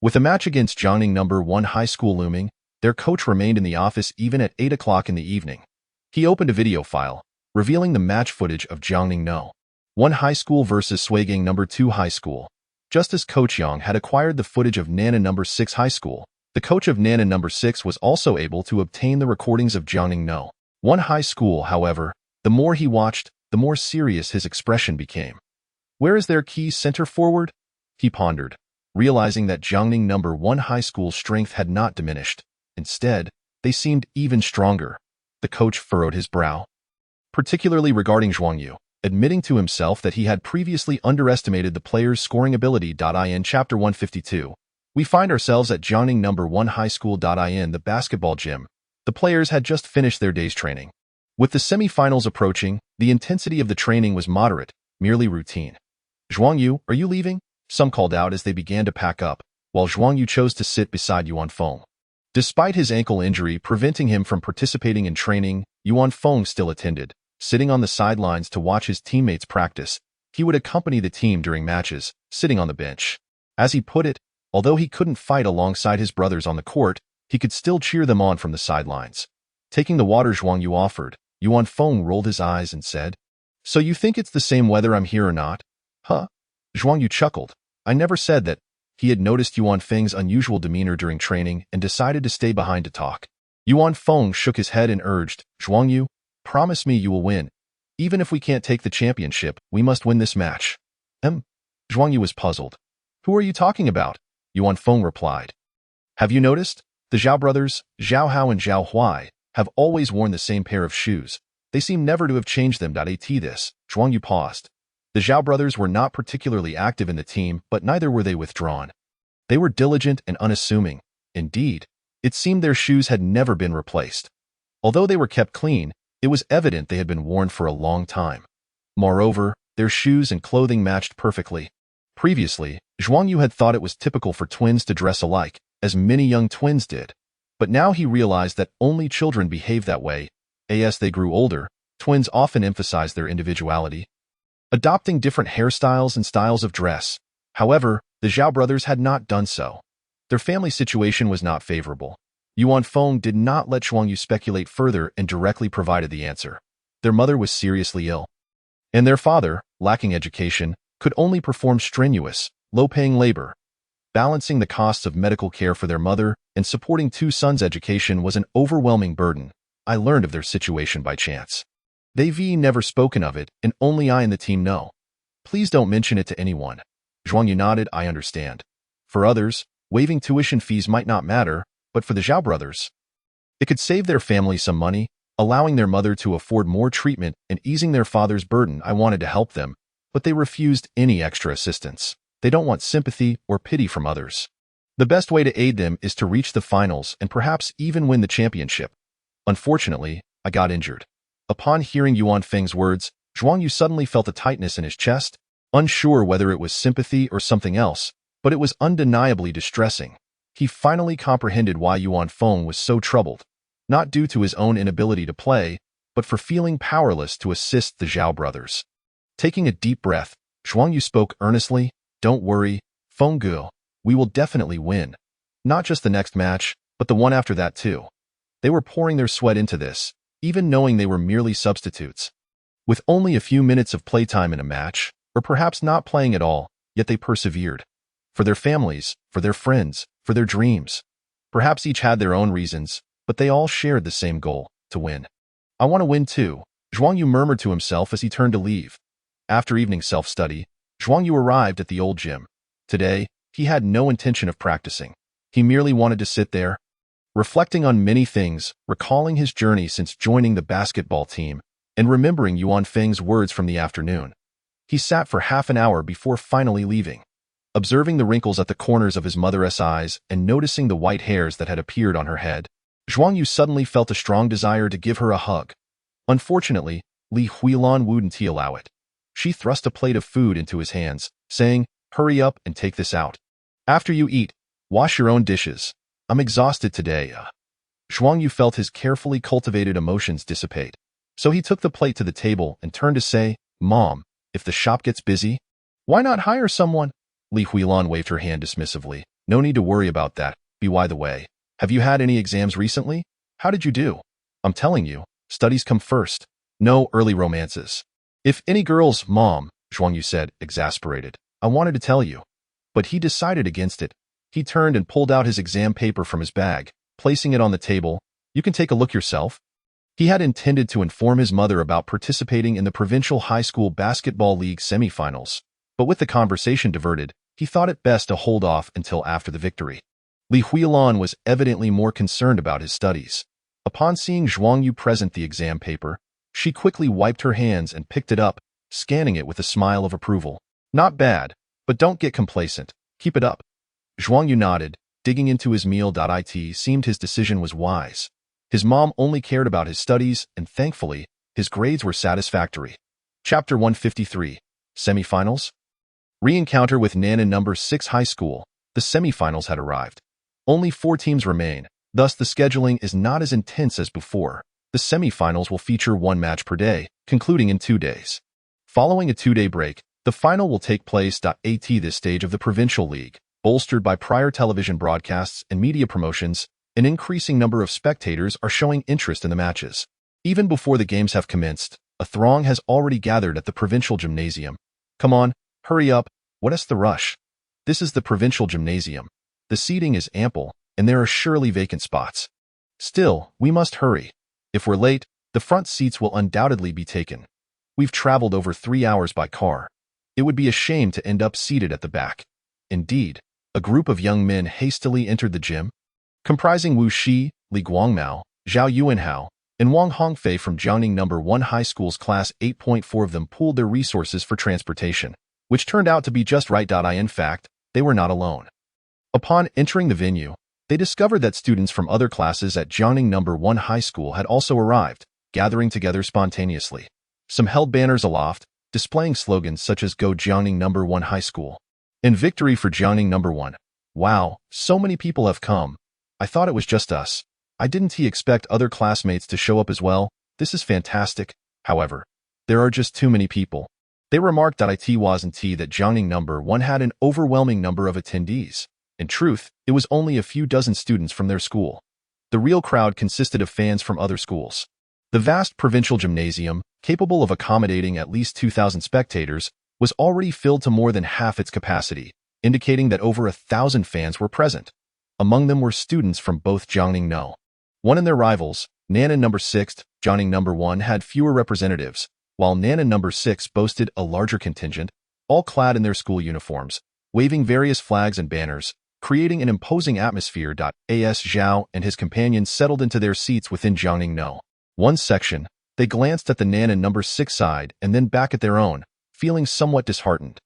With a match against Jiangning No. 1 High School looming, their coach remained in the office even at 8 o'clock in the evening. He opened a video file, revealing the match footage of Jiangning No. 1 High School versus Suigang No. 2 High School. Just as Coach Yang had acquired the footage of Nana No. 6 High School, the coach of Nana No. 6 was also able to obtain the recordings of Jiangning No. 1 High School. However, the more he watched, the more serious his expression became. "Where is their key center forward?" he pondered, realizing that Jiangning No. 1 High School's strength had not diminished. Instead, they seemed even stronger. The coach furrowed his brow, particularly regarding Zhuang Yu, admitting to himself that he had previously underestimated the player's scoring ability. In Chapter 152, we find ourselves at Jiangning No. 1 High School. In the basketball gym, the players had just finished their day's training. With the semi-finals approaching, the intensity of the training was moderate, merely routine. "Zhuang Yu, are you leaving?" some called out as they began to pack up, while Zhuang Yu chose to sit beside Yuan Feng. Despite his ankle injury preventing him from participating in training, Yuan Feng still attended. Sitting on the sidelines to watch his teammates practice, he would accompany the team during matches, sitting on the bench. As he put it, although he couldn't fight alongside his brothers on the court, he could still cheer them on from the sidelines. Taking the water Zhuang Yu offered, Yuan Feng rolled his eyes and said, "So you think it's the same whether I'm here or not?" "Huh?" Zhuang Yu chuckled. "I never said that." He had noticed Yuan Feng's unusual demeanor during training and decided to stay behind to talk. Yuan Feng shook his head and urged, "Zhuang Yu, promise me you will win. Even if we can't take the championship, we must win this match." Zhuang Yu was puzzled. "Who are you talking about?" Yuan Feng replied. "Have you noticed? The Zhao brothers, Zhao Hao and Zhao Huai, have always worn the same pair of shoes. They seem never to have changed them. This, Zhuang Yu paused. The Zhao brothers were not particularly active in the team, but neither were they withdrawn. They were diligent and unassuming. Indeed, it seemed their shoes had never been replaced. Although they were kept clean, it was evident they had been worn for a long time. Moreover, their shoes and clothing matched perfectly. Previously, Zhuang Yu had thought it was typical for twins to dress alike, as many young twins did. But now he realized that only children behave that way. As they grew older, Twins often emphasize their individuality, adopting different hairstyles and styles of dress. However, the Zhao brothers had not done so. Their family situation was not favorable. Yuan Feng did not let Zhuang Yu speculate further and directly provided the answer. Their mother was seriously ill, and their father, lacking education, could only perform strenuous, low-paying labor. Balancing the costs of medical care for their mother and supporting two sons' education was an overwhelming burden. I learned of their situation by chance. They've never spoken of it, and only I and the team know. Please don't mention it to anyone. Zhuang Yu nodded. I understand. For others, waiving tuition fees might not matter, but for the Zhao brothers, it could save their family some money, allowing their mother to afford more treatment and easing their father's burden. I wanted to help them, but they refused any extra assistance. They don't want sympathy or pity from others. The best way to aid them is to reach the finals and perhaps even win the championship. Unfortunately, I got injured. Upon hearing Yuan Feng's words, Zhuang Yu suddenly felt a tightness in his chest, unsure whether it was sympathy or something else, but it was undeniably distressing. He finally comprehended why Yuan Feng was so troubled, not due to his own inability to play, but for feeling powerless to assist the Zhao brothers. Taking a deep breath, Zhuang Yu spoke earnestly. Don't worry, Feng Gu, we will definitely win. Not just the next match, but the one after that too. They were pouring their sweat into this, even knowing they were merely substitutes. With only a few minutes of playtime in a match, or perhaps not playing at all, yet they persevered. For their families, for their friends, for their dreams. Perhaps each had their own reasons, but they all shared the same goal, to win. I want to win too, Zhuang Yu murmured to himself as he turned to leave. After evening self-study, Zhuang Yu arrived at the old gym. Today, he had no intention of practicing. He merely wanted to sit there, reflecting on many things, recalling his journey since joining the basketball team, and remembering Yuan Feng's words from the afternoon. He sat for half an hour before finally leaving, observing the wrinkles at the corners of his mother's eyes and noticing the white hairs that had appeared on her head. Zhuang Yu suddenly felt a strong desire to give her a hug. Unfortunately, Li Huilan wouldn't allow it. She thrust a plate of food into his hands, saying, "Hurry up and take this out. After you eat, wash your own dishes. I'm exhausted today." Zhuang Yu felt his carefully cultivated emotions dissipate. So he took the plate to the table and turned to say, "Mom, if the shop gets busy, why not hire someone?" Li Huilan waved her hand dismissively. "No need to worry about that. By the way, have you had any exams recently? How did you do? I'm telling you, studies come first. No early romances." "If any girls, Mom," Zhuang Yu said, exasperated. "I wanted to tell you." But he decided against it. He turned and pulled out his exam paper from his bag, placing it on the table. "You can take a look yourself." He had intended to inform his mother about participating in the Provincial High School Basketball League semifinals, but with the conversation diverted, he thought it best to hold off until after the victory. Li Huilan was evidently more concerned about his studies. Upon seeing Zhuang Yu present the exam paper, she quickly wiped her hands and picked it up, scanning it with a smile of approval. "Not bad, but don't get complacent. Keep it up." Zhuang Yu nodded, digging into his meal. It seemed his decision was wise. His mom only cared about his studies, and thankfully, his grades were satisfactory. Chapter 153. Semifinals? Re-encounter with Nanan No. 6 High School. The semifinals had arrived. Only 4 teams remain, thus the scheduling is not as intense as before. The semifinals will feature 1 match per day, concluding in 2 days. Following a 2-day break, the final will take place. At this stage of the Provincial League, bolstered by prior television broadcasts and media promotions, an increasing number of spectators are showing interest in the matches. Even before the games have commenced, a throng has already gathered at the Provincial Gymnasium. "Come on, hurry up, what's the rush? This is the Provincial Gymnasium. The seating is ample, and there are surely vacant spots. Still, we must hurry. If we're late, the front seats will undoubtedly be taken. We've traveled over 3 hours by car. It would be a shame to end up seated at the back." Indeed, a group of young men hastily entered the gym, comprising Wu Shi, Li Guangmao, Zhao Yuanhao, and Wang Hongfei from Jiangning No. 1 High School's Class 8.4. Of them pooled their resources for transportation, which turned out to be just right. In fact, they were not alone. Upon entering the venue, they discovered that students from other classes at Jiangning No. 1 High School had also arrived, gathering together spontaneously. Some held banners aloft, displaying slogans such as "Go Jiangning No. 1 High School" and "Victory for Jiangning No. 1. Wow, so many people have come. I thought it was just us. I didn't expect other classmates to show up as well. This is fantastic. However, there are just too many people. They remarked that it wasn't that Jiangning number 1 had an overwhelming number of attendees. In truth, it was only a few dozen students from their school. The real crowd consisted of fans from other schools. The vast provincial gymnasium, capable of accommodating at least 2,000 spectators, was already filled to more than half its capacity, indicating that over 1,000 fans were present. Among them were students from both Jiangning No. 1 and their rivals, Nan'an number 6, Jiangning number 1 had fewer representatives, while Nan'an number 6 boasted a larger contingent, all clad in their school uniforms, waving various flags and banners, creating an imposing atmosphere. As Zhao and his companions settled into their seats within Jiangning No. 1 section, they glanced at the Nan'an number 6 side and then back at their own, feeling somewhat disheartened.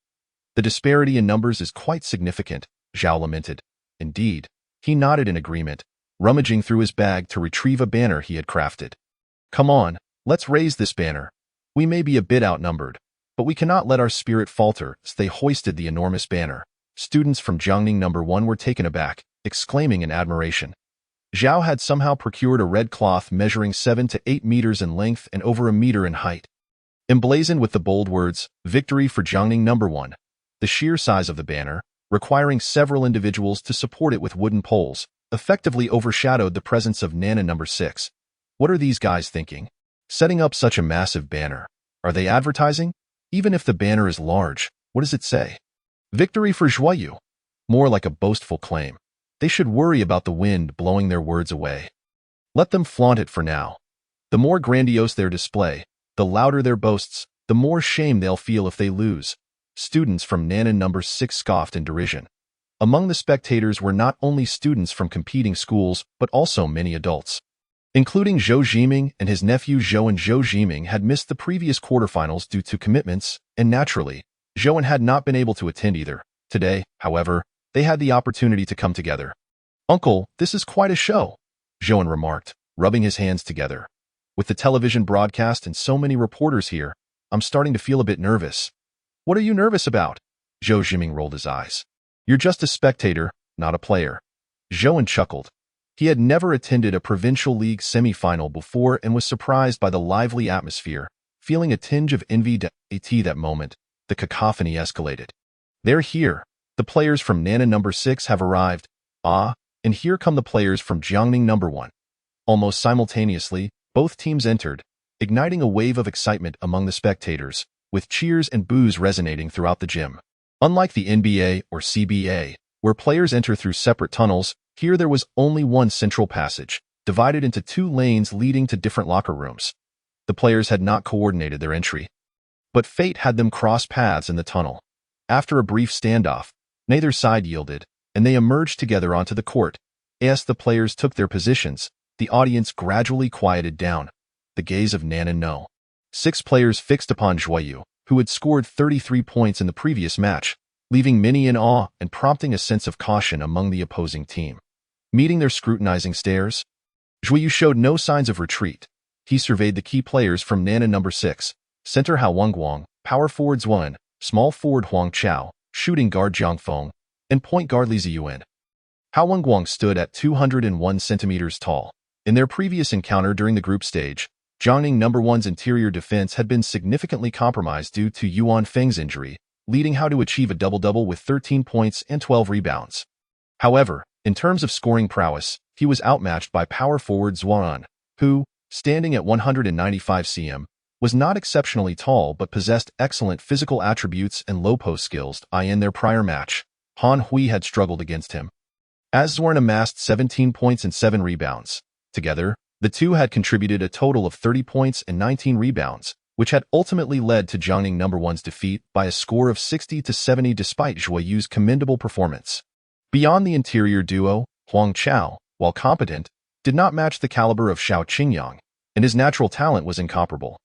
The disparity in numbers is quite significant, Zhao lamented. Indeed, he nodded in agreement, rummaging through his bag to retrieve a banner he had crafted. Come on, let's raise this banner. We may be a bit outnumbered, but we cannot let our spirit falter. As they hoisted the enormous banner, students from Jiangning number 1 were taken aback, exclaiming in admiration. Zhao had somehow procured a red cloth measuring 7 to 8 meters in length and over a meter in height. Emblazoned with the bold words, "Victory for Jiangning number 1, the sheer size of the banner, requiring several individuals to support it with wooden poles, effectively overshadowed the presence of Nan'an number 6. What are these guys thinking? Setting up such a massive banner. Are they advertising? Even if the banner is large, what does it say? Victory for Zhuang Yu. More like a boastful claim. They should worry about the wind blowing their words away. Let them flaunt it for now. The more grandiose their display, the louder their boasts, the more shame they'll feel if they lose. Students from Nan'an number 6 scoffed in derision. Among the spectators were not only students from competing schools, but also many adults. Including Zhou Jiming and his nephew Zhou, and Zhou Jiming had missed the previous quarterfinals due to commitments, and naturally, Zhou had not been able to attend either. Today, however, they had the opportunity to come together. Uncle, this is quite a show, Zhou remarked, rubbing his hands together. With the television broadcast and so many reporters here, I'm starting to feel a bit nervous. What are you nervous about? Zhou Jiming rolled his eyes. You're just a spectator, not a player. Zhou chuckled. He had never attended a provincial league semi-final before and was surprised by the lively atmosphere, feeling a tinge of envy. At that moment, the cacophony escalated. They're here. The players from Nan'an number 6 have arrived. Ah, and here come the players from Jiangning number 1. Almost simultaneously, both teams entered, igniting a wave of excitement among the spectators, with cheers and boos resonating throughout the gym. Unlike the NBA or CBA, where players enter through separate tunnels, here there was only one central passage, divided into 2 lanes leading to different locker rooms. The players had not coordinated their entry, but fate had them cross paths in the tunnel. After a brief standoff, neither side yielded, and they emerged together onto the court. As the players took their positions, the audience gradually quieted down. The gaze of Nan'an No. 6 players fixed upon Zhuang Yu, who had scored 33 points in the previous match, leaving many in awe and prompting a sense of caution among the opposing team. Meeting their scrutinizing stares, Zhuang Yu showed no signs of retreat. He surveyed the key players from Nan'an number 6, center Hao Wenguang, power forward Zhuan, small forward Huang Chao, shooting guard Zhang Feng, and point guard Li Ziyuan. Hao Wenguang stood at 201 centimeters tall. In their previous encounter during the group stage, Jiangning number 1's interior defense had been significantly compromised due to Yuan Feng's injury, leading Hao to achieve a double-double with 13 points and 12 rebounds. However, in terms of scoring prowess, he was outmatched by power forward Zhuan, who, standing at 195 cm, was not exceptionally tall but possessed excellent physical attributes and low post skills. In their prior match, Han Hui had struggled against him, as Zhuan amassed 17 points and 7 rebounds. Together, the two had contributed a total of 30 points and 19 rebounds, which had ultimately led to Jiangning number 1's defeat by a score of 60-70 despite Zhuang Yu's commendable performance. Beyond the interior duo, Huang Chao, while competent, did not match the caliber of Xiao Qingyang, and his natural talent was incomparable.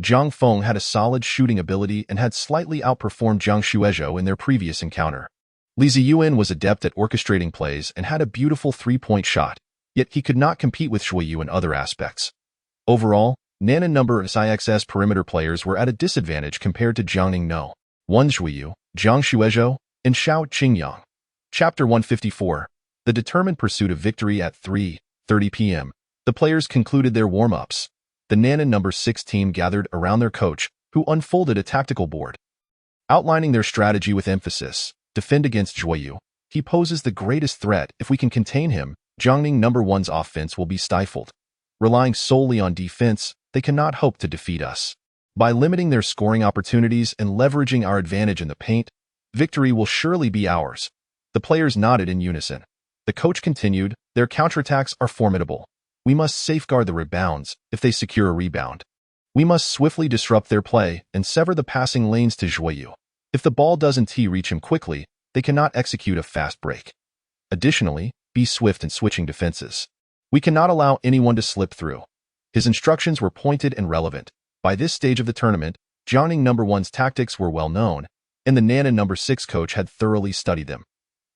Zhang Feng had a solid shooting ability and had slightly outperformed Zhang Xuezhou in their previous encounter. Li Ziyuan was adept at orchestrating plays and had a beautiful 3-point shot, yet he could not compete with Zhuang Yu in other aspects. Overall, Nan'an number 6's perimeter players were at a disadvantage compared to Jiangning No. 1 Zhuang Yu, Zhang Xuezhou, and Xiao Qingyang. Chapter 154. The determined pursuit of victory. At 3:30 p.m., the players concluded their warm-ups. the Nanan number 6 team gathered around their coach, who unfolded a tactical board. Outlining their strategy with emphasis, defend against Zhuang Yu. He poses the greatest threat. If we can contain him, Jiangning number 1's offense will be stifled. Relying solely on defense, they cannot hope to defeat us. By limiting their scoring opportunities and leveraging our advantage in the paint, victory will surely be ours. The players nodded in unison. The coach continued, their counterattacks are formidable. We must safeguard the rebounds if they secure a rebound. We must swiftly disrupt their play and sever the passing lanes to Zhuang Yu. If the ball doesn't reach him quickly, they cannot execute a fast break. Additionally, be swift in switching defenses. We cannot allow anyone to slip through. His instructions were pointed and relevant. By this stage of the tournament, Jiangning number 1's tactics were well known, and the Nanan number 6 coach had thoroughly studied them.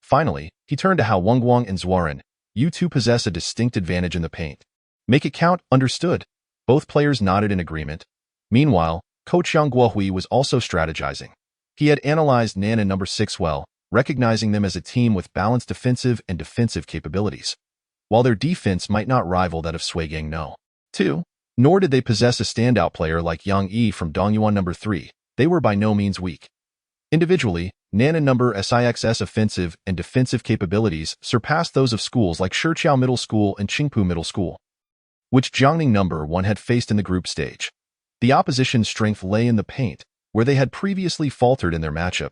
Finally, he turned to Hao Wengguang and Zhuang Yu. You two possess a distinct advantage in the paint. Make it count, understood? Both players nodded in agreement. Meanwhile, Coach Yang Guohui was also strategizing. He had analyzed Nanan number 6 well, recognizing them as a team with balanced defensive and defensive capabilities. While their defense might not rival that of Suigang No. 2, nor did they possess a standout player like Yang Yi from Dongyuan number 3, they were by no means weak. Individually, Nanan number 6's offensive and defensive capabilities surpassed those of schools like Shiqiao Middle School and Qingpu Middle School, which Jiangning number 1 had faced in the group stage. The opposition's strength lay in the paint, where they had previously faltered in their matchup.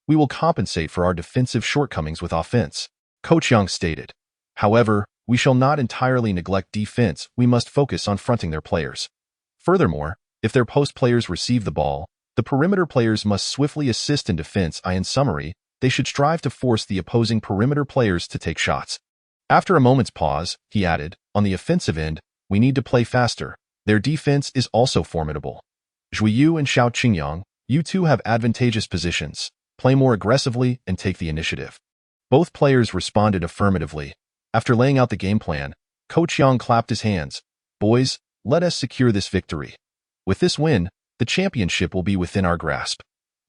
We will compensate for our defensive shortcomings with offense, Coach Yang stated. However, we shall not entirely neglect defense. We must focus on fronting their players. Furthermore, if their post players receive the ball, the perimeter players must swiftly assist in defense. In summary, they should strive to force the opposing perimeter players to take shots. After a moment's pause, he added, on the offensive end, we need to play faster. Their defense is also formidable. Zhuang Yu and Xiao Qingyang, you two have advantageous positions. Play more aggressively and take the initiative. Both players responded affirmatively. After laying out the game plan, Coach Yang clapped his hands. Boys, let us secure this victory. With this win, the championship will be within our grasp.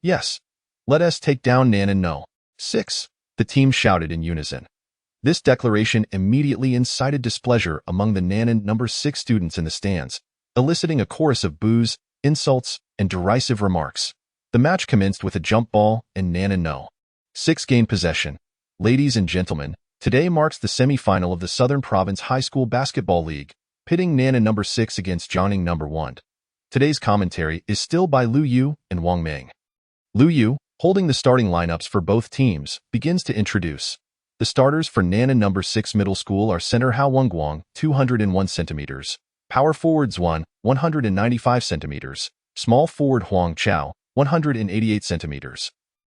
Yes, let us take down Nanan No. 6, the team shouted in unison. This declaration immediately incited displeasure among the Nanan number 6 students in the stands, eliciting a chorus of boos, insults, and derisive remarks. The match commenced with a jump ball, and Nanan No. 6 gained possession. Ladies and gentlemen, today marks the semi-final of the Southern Province High School Basketball League, pitting Nanan number 6 against Jiangning number 1. Today's commentary is still by Lu Yu and Wang Meng. Lu Yu, holding the starting lineups for both teams, begins to introduce. The starters for Nanan number 6 Middle School are center Hao Wengguang, 201 centimeters, power forward Zhuang, 195 centimeters, small forward Huang Chao, 188 centimeters,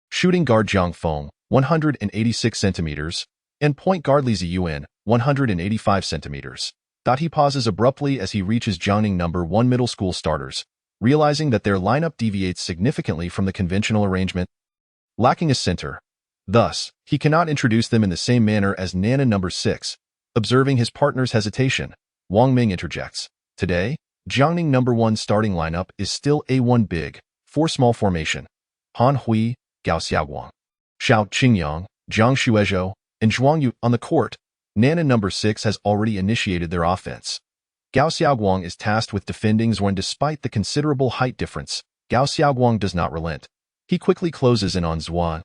shooting guard Zhang Feng, 186 centimeters, and point guard Li Ziyuan, 185 centimeters. He pauses abruptly as he reaches Jiangning number 1 Middle School starters, realizing that their lineup deviates significantly from the conventional arrangement, lacking a center. Thus, he cannot introduce them in the same manner as Nanan number 6. Observing his partner's hesitation, Wang Ming interjects. Today, Jiangning number 1 starting lineup is still A1 big, 4 small formation. Han Hui, Gao Xiaoguang, Xiao Qingyang, Zhang Shuizhou, and Zhuang Yu on the court. Nanan number 6 has already initiated their offense. Gao Xiaoguang is tasked with defending Zhuang. Despite the considerable height difference, Gao Xiaoguang does not relent. He quickly closes in on Zhuang,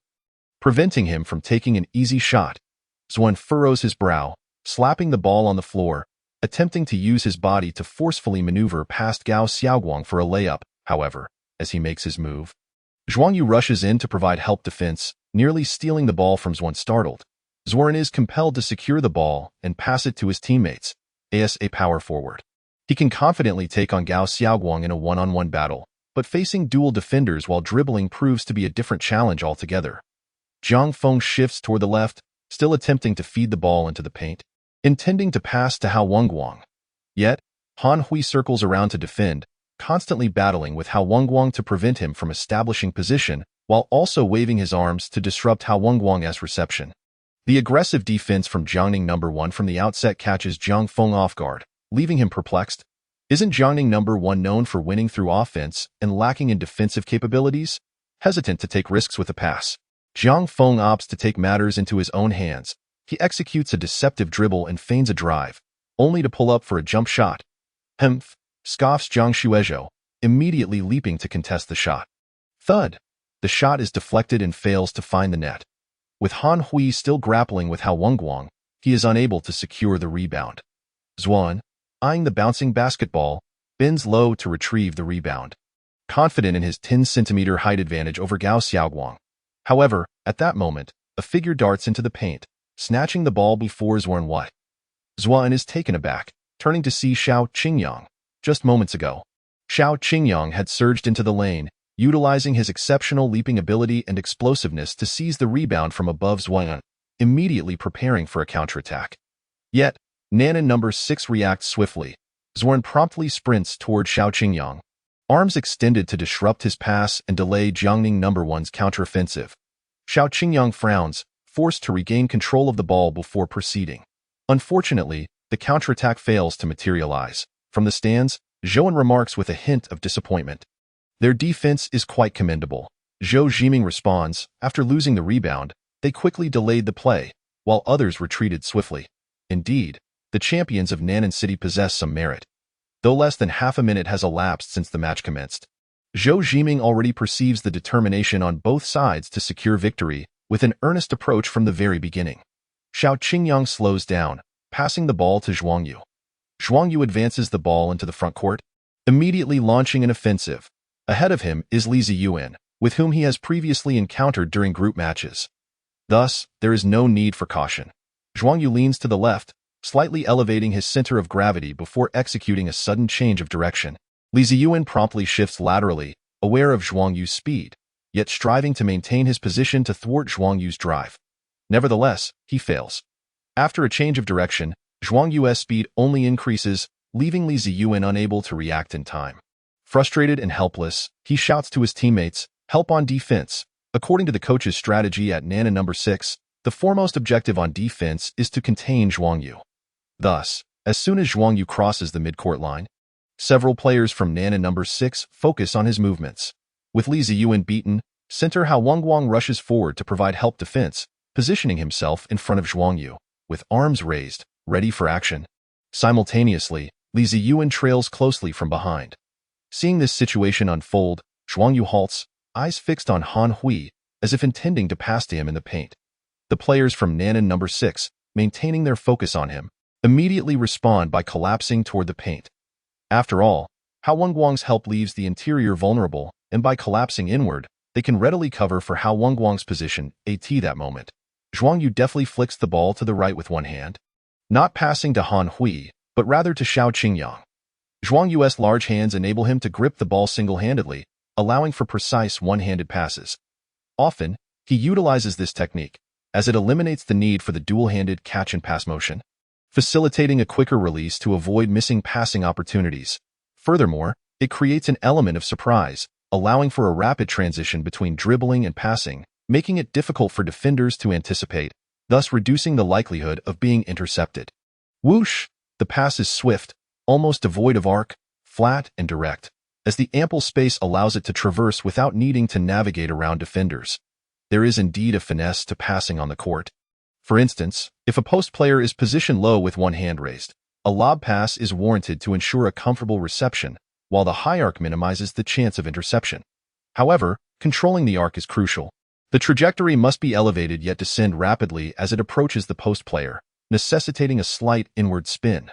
preventing him from taking an easy shot. Zhuang furrows his brow, slapping the ball on the floor, attempting to use his body to forcefully maneuver past Gao Xiaoguang for a layup. However, as he makes his move, Zhuang Yu rushes in to provide help defense, nearly stealing the ball from Zhuang. Startled, Zhuang is compelled to secure the ball and pass it to his teammates, as a power forward. He can confidently take on Gao Xiaoguang in a one-on-one battle, but facing dual defenders while dribbling proves to be a different challenge altogether. Zhang Feng shifts toward the left, still attempting to feed the ball into the paint, intending to pass to Hao Wengguang. Yet, Han Hui circles around to defend, constantly battling with Hao Wengguang to prevent him from establishing position, while also waving his arms to disrupt Hao Wengguang's reception. The aggressive defense from Jiangning number 1 from the outset catches Zhang Feng off guard, leaving him perplexed. Isn't Jiangning number 1 known for winning through offense and lacking in defensive capabilities? Hesitant to take risks with a pass, Zhang Feng opts to take matters into his own hands. He executes a deceptive dribble and feigns a drive, only to pull up for a jump shot. Humph, scoffs Zhang Yu, immediately leaping to contest the shot. Thud! The shot is deflected and fails to find the net. With Han Hui still grappling with Hao Wenguang, he is unable to secure the rebound. Zhuang, eyeing the bouncing basketball, bends low to retrieve the rebound, confident in his 10-centimeter height advantage over Gao Xiaoguang. However, at that moment, a figure darts into the paint, snatching the ball before Zhuang. Zhuang is taken aback, turning to see Xiao Qingyang. Just moments ago, Xiao Qingyang had surged into the lane, utilizing his exceptional leaping ability and explosiveness to seize the rebound from above Zhuang, immediately preparing for a counterattack. Yet, Nanan number 6 reacts swiftly. Zhuang promptly sprints toward Xiao Qingyang, arms extended to disrupt his pass and delay Jiangning number 1's counteroffensive. Xiao Qingyang frowns, forced to regain control of the ball before proceeding. Unfortunately, the counterattack fails to materialize. From the stands, Zhouan remarks with a hint of disappointment. Their defense is quite commendable. Zhou Jiming responds, after losing the rebound, they quickly delayed the play, while others retreated swiftly. Indeed, the champions of Nanan City possess some merit. Though less than half a minute has elapsed since the match commenced, Zhou Jiming already perceives the determination on both sides to secure victory with an earnest approach from the very beginning. Xiao Qingyang slows down, passing the ball to Zhuang Yu. Zhuang Yu advances the ball into the front court, immediately launching an offensive. Ahead of him is Li Ziyuan, with whom he has previously encountered during group matches. Thus, there is no need for caution. Zhuang Yu leans to the left, slightly elevating his center of gravity before executing a sudden change of direction. Li Ziyuan promptly shifts laterally, aware of Zhuang Yu's speed, yet striving to maintain his position to thwart Zhuang Yu's drive. Nevertheless, he fails. After a change of direction, Zhuang Yu's speed only increases, leaving Li Ziyuan unable to react in time. Frustrated and helpless, he shouts to his teammates, "Help on defense." According to the coach's strategy at Nanan number 6, the foremost objective on defense is to contain Zhuang Yu. Thus, as soon as Zhuang Yu crosses the midcourt line, several players from Nanan number 6 focus on his movements. With Li Ziyuan beaten, center Hao Wenguang rushes forward to provide help defense, positioning himself in front of Zhuang Yu, with arms raised, ready for action. Simultaneously, Li Ziyuan trails closely from behind. Seeing this situation unfold, Zhuang Yu halts, eyes fixed on Han Hui, as if intending to pass to him in the paint. The players from Nanan number 6, maintaining their focus on him, immediately respond by collapsing toward the paint. After all, Hao Wenguang's help leaves the interior vulnerable, and by collapsing inward, they can readily cover for Hao Wenguang's position at that moment. Zhuang Yu deftly flicks the ball to the right with one hand, not passing to Han Hui, but rather to Xiao Qingyang. Zhuang Yu's large hands enable him to grip the ball single-handedly, allowing for precise one-handed passes. Often, he utilizes this technique, as it eliminates the need for the dual-handed catch-and-pass motion, facilitating a quicker release to avoid missing passing opportunities. Furthermore, it creates an element of surprise, allowing for a rapid transition between dribbling and passing, making it difficult for defenders to anticipate, thus reducing the likelihood of being intercepted. Whoosh! The pass is swift, almost devoid of arc, flat and direct, as the ample space allows it to traverse without needing to navigate around defenders. There is indeed a finesse to passing on the court. For instance, if a post player is positioned low with one hand raised, a lob pass is warranted to ensure a comfortable reception, while the high arc minimizes the chance of interception. However, controlling the arc is crucial. The trajectory must be elevated yet descend rapidly as it approaches the post player, necessitating a slight inward spin.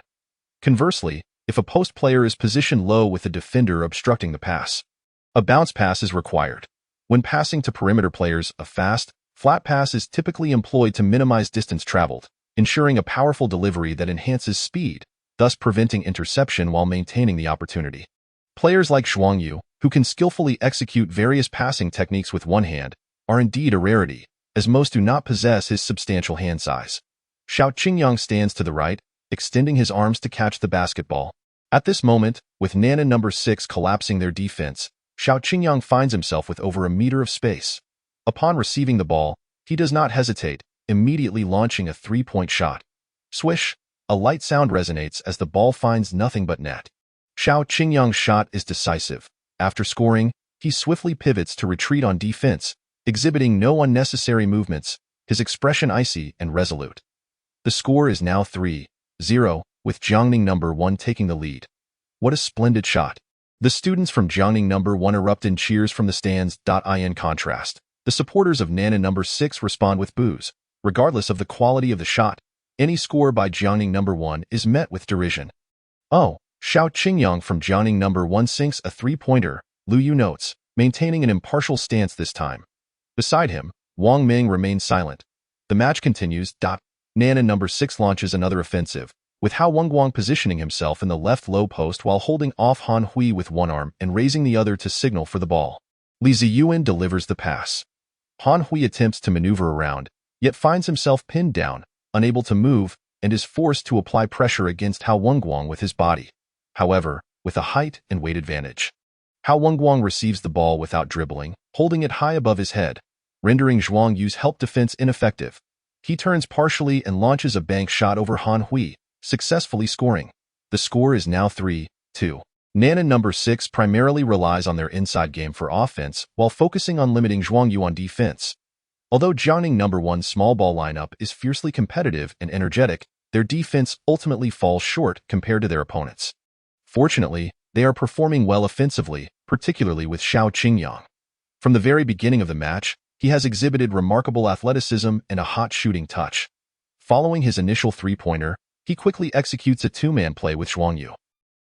Conversely, if a post player is positioned low with the defender obstructing the pass, a bounce pass is required. When passing to perimeter players, a fast, flat pass is typically employed to minimize distance traveled, ensuring a powerful delivery that enhances speed, thus preventing interception while maintaining the opportunity. Players like Zhuang Yu, who can skillfully execute various passing techniques with one hand, are indeed a rarity, as most do not possess his substantial hand size. Xiao Qingyang stands to the right, extending his arms to catch the basketball. At this moment, with Nanan number 6 collapsing their defense, Xiao Qingyang finds himself with over a meter of space. Upon receiving the ball, he does not hesitate, immediately launching a three-point shot. Swish! A light sound resonates as the ball finds nothing but net. Xiao Qingyang's shot is decisive. After scoring, he swiftly pivots to retreat on defense, exhibiting no unnecessary movements, his expression icy and resolute. The score is now 3-0, with Jiangning number 1 taking the lead. What a splendid shot. The students from Jiangning number 1 erupt in cheers from the stands. In contrast, the supporters of Nanan number 6 respond with boos. Regardless of the quality of the shot, any score by Jiangning number 1 is met with derision. Oh, Xiao Qingyang from Jiangning number 1 sinks a three-pointer, Lu Yu notes, maintaining an impartial stance this time. Beside him, Wang Ming remains silent. The match continues. Nanan number 6 launches another offensive, with Hao Wenguang positioning himself in the left low post while holding off Han Hui with one arm and raising the other to signal for the ball. Li Ziyuan delivers the pass. Han Hui attempts to maneuver around, yet finds himself pinned down, unable to move, and is forced to apply pressure against Hao Wenguang with his body. However, with a height and weight advantage. Hao Wenguang receives the ball without dribbling, holding it high above his head, rendering Zhuang Yu's help defense ineffective. He turns partially and launches a bank shot over Han Hui, successfully scoring. The score is now 3-2. Nanan number 6 primarily relies on their inside game for offense while focusing on limiting Zhuang Yu on defense. Although Jiangning number 1's small ball lineup is fiercely competitive and energetic, their defense ultimately falls short compared to their opponents. Fortunately, they are performing well offensively, particularly with Xiao Qingyang. From the very beginning of the match, he has exhibited remarkable athleticism and a hot shooting touch. Following his initial three-pointer, he quickly executes a two-man play with Zhuang Yu.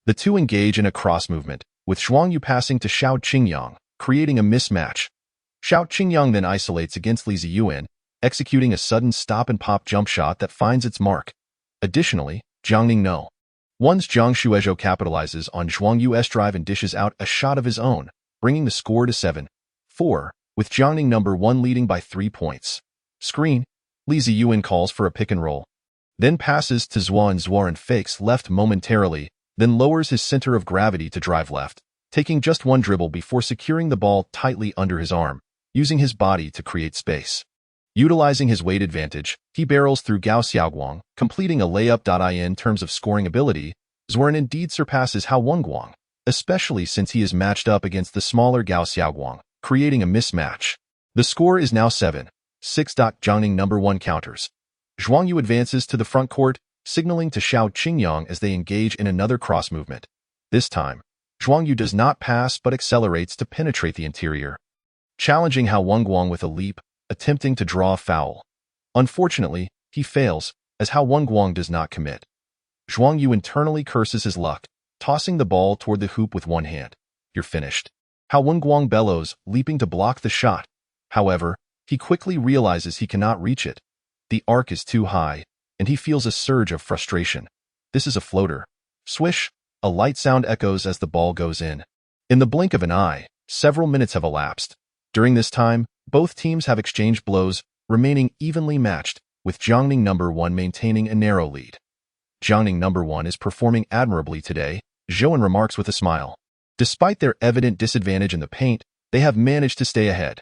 The two engage in a cross movement, with Zhuang Yu passing to Xiao Qingyang, creating a mismatch. Xiao Qingyang then isolates against Li Ziyuan, executing a sudden stop-and-pop jump shot that finds its mark. Additionally, Jiangning no. 1's Zhang Shuezhou capitalizes on Zhuang Yu's drive and dishes out a shot of his own, bringing the score to 7-4, with Jiangning number 1 leading by 3 points. Screen, Li Ziyuan calls for a pick-and-roll, then passes to Zhuang and fakes left momentarily, then lowers his center of gravity to drive left, taking just one dribble before securing the ball tightly under his arm, using his body to create space. Utilizing his weight advantage, he barrels through Gao Xiaoguang, completing a layup. In terms of scoring ability, Zhuang indeed surpasses Hao Wenguang, especially since he is matched up against the smaller Gao Xiaoguang, creating a mismatch. The score is now 7-6. Jiangning number 1 counters. Zhuang Yu advances to the front court, signaling to Xiao Qingyang as they engage in another cross movement. This time, Zhuang Yu does not pass but accelerates to penetrate the interior, challenging Hao Wenguang with a leap, attempting to draw a foul. Unfortunately, he fails, as Hao Wenguang does not commit. Zhuang Yu internally curses his luck, tossing the ball toward the hoop with one hand. "You're finished." Hao Wenguang bellows, leaping to block the shot. However, he quickly realizes he cannot reach it. The arc is too high, and he feels a surge of frustration. This is a floater. Swish, a light sound echoes as the ball goes in. In the blink of an eye, several minutes have elapsed. During this time, both teams have exchanged blows, remaining evenly matched, with Jiangning number 1 maintaining a narrow lead. Jiangning number 1 is performing admirably today, Zhouan remarks with a smile. Despite their evident disadvantage in the paint, they have managed to stay ahead.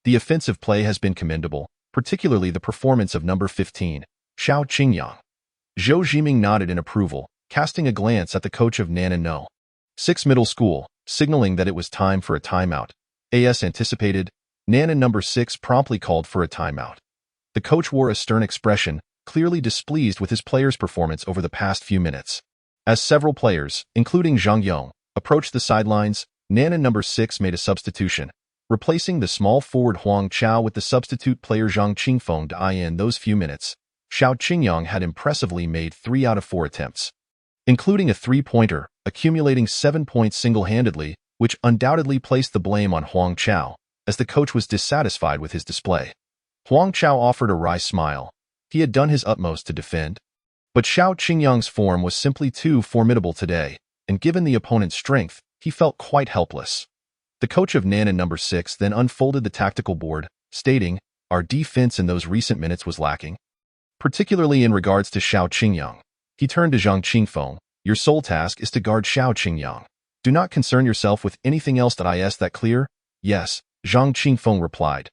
The offensive play has been commendable, particularly the performance of number 15, Xiao Qingyang. Zhou Jiming nodded in approval, casting a glance at the coach of Nanan no. 6 Middle School, signaling that it was time for a timeout. As anticipated, Nanan number 6 promptly called for a timeout. The coach wore a stern expression, clearly displeased with his players' performance over the past few minutes. As several players, including Zhang Yong, approached the sidelines, Nanan number 6 made a substitution, replacing the small forward Huang Chao with the substitute player Zhang Qingfeng. In those few minutes, Xiao Qingyang had impressively made 3 out of 4 attempts, including a three-pointer, accumulating 7 points single-handedly, which undoubtedly placed the blame on Huang Chao, as the coach was dissatisfied with his display. Huang Chao offered a wry smile. He had done his utmost to defend. But Xiao Qingyang's form was simply too formidable today, and given the opponent's strength, he felt quite helpless. The coach of Nanan number 6 then unfolded the tactical board, stating, "Our defense in those recent minutes was lacking, particularly in regards to Xiao Qingyang." He turned to Zhang Qingfeng. "Your sole task is to guard Xiao Qingyang. Do not concern yourself with anything else. Is that clear?" "Yes," Zhang Qingfeng replied.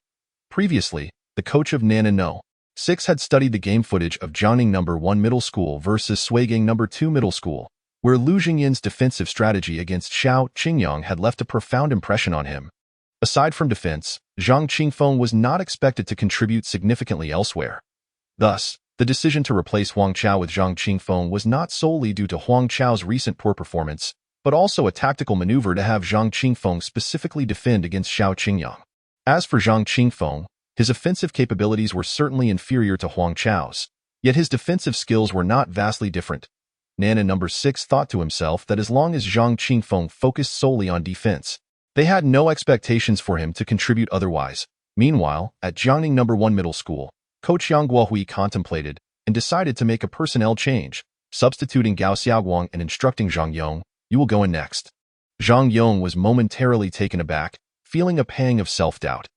Previously, the coach of Nanan no. 6 had studied the game footage of Jiangning number 1 Middle School versus Suigang number 2 Middle School, where Lu Jingyan's defensive strategy against Xiao Qingyang had left a profound impression on him. Aside from defense, Zhang Qingfeng was not expected to contribute significantly elsewhere. Thus, the decision to replace Huang Chao with Zhang Qingfeng was not solely due to Huang Chao's recent poor performance, but also a tactical maneuver to have Zhang Qingfeng specifically defend against Xiao Qingyang. As for Zhang Qingfeng, his offensive capabilities were certainly inferior to Huang Chao's, yet his defensive skills were not vastly different. Nana number 6 thought to himself that as long as Zhang Qingfeng focused solely on defense, they had no expectations for him to contribute otherwise. Meanwhile, at Jiangning number 1 middle school, Coach Yang Guohui contemplated and decided to make a personnel change, substituting Gao Xiaoguang and instructing Zhang Yong, "You will go in next." Zhang Yong was momentarily taken aback, feeling a pang of self-doubt.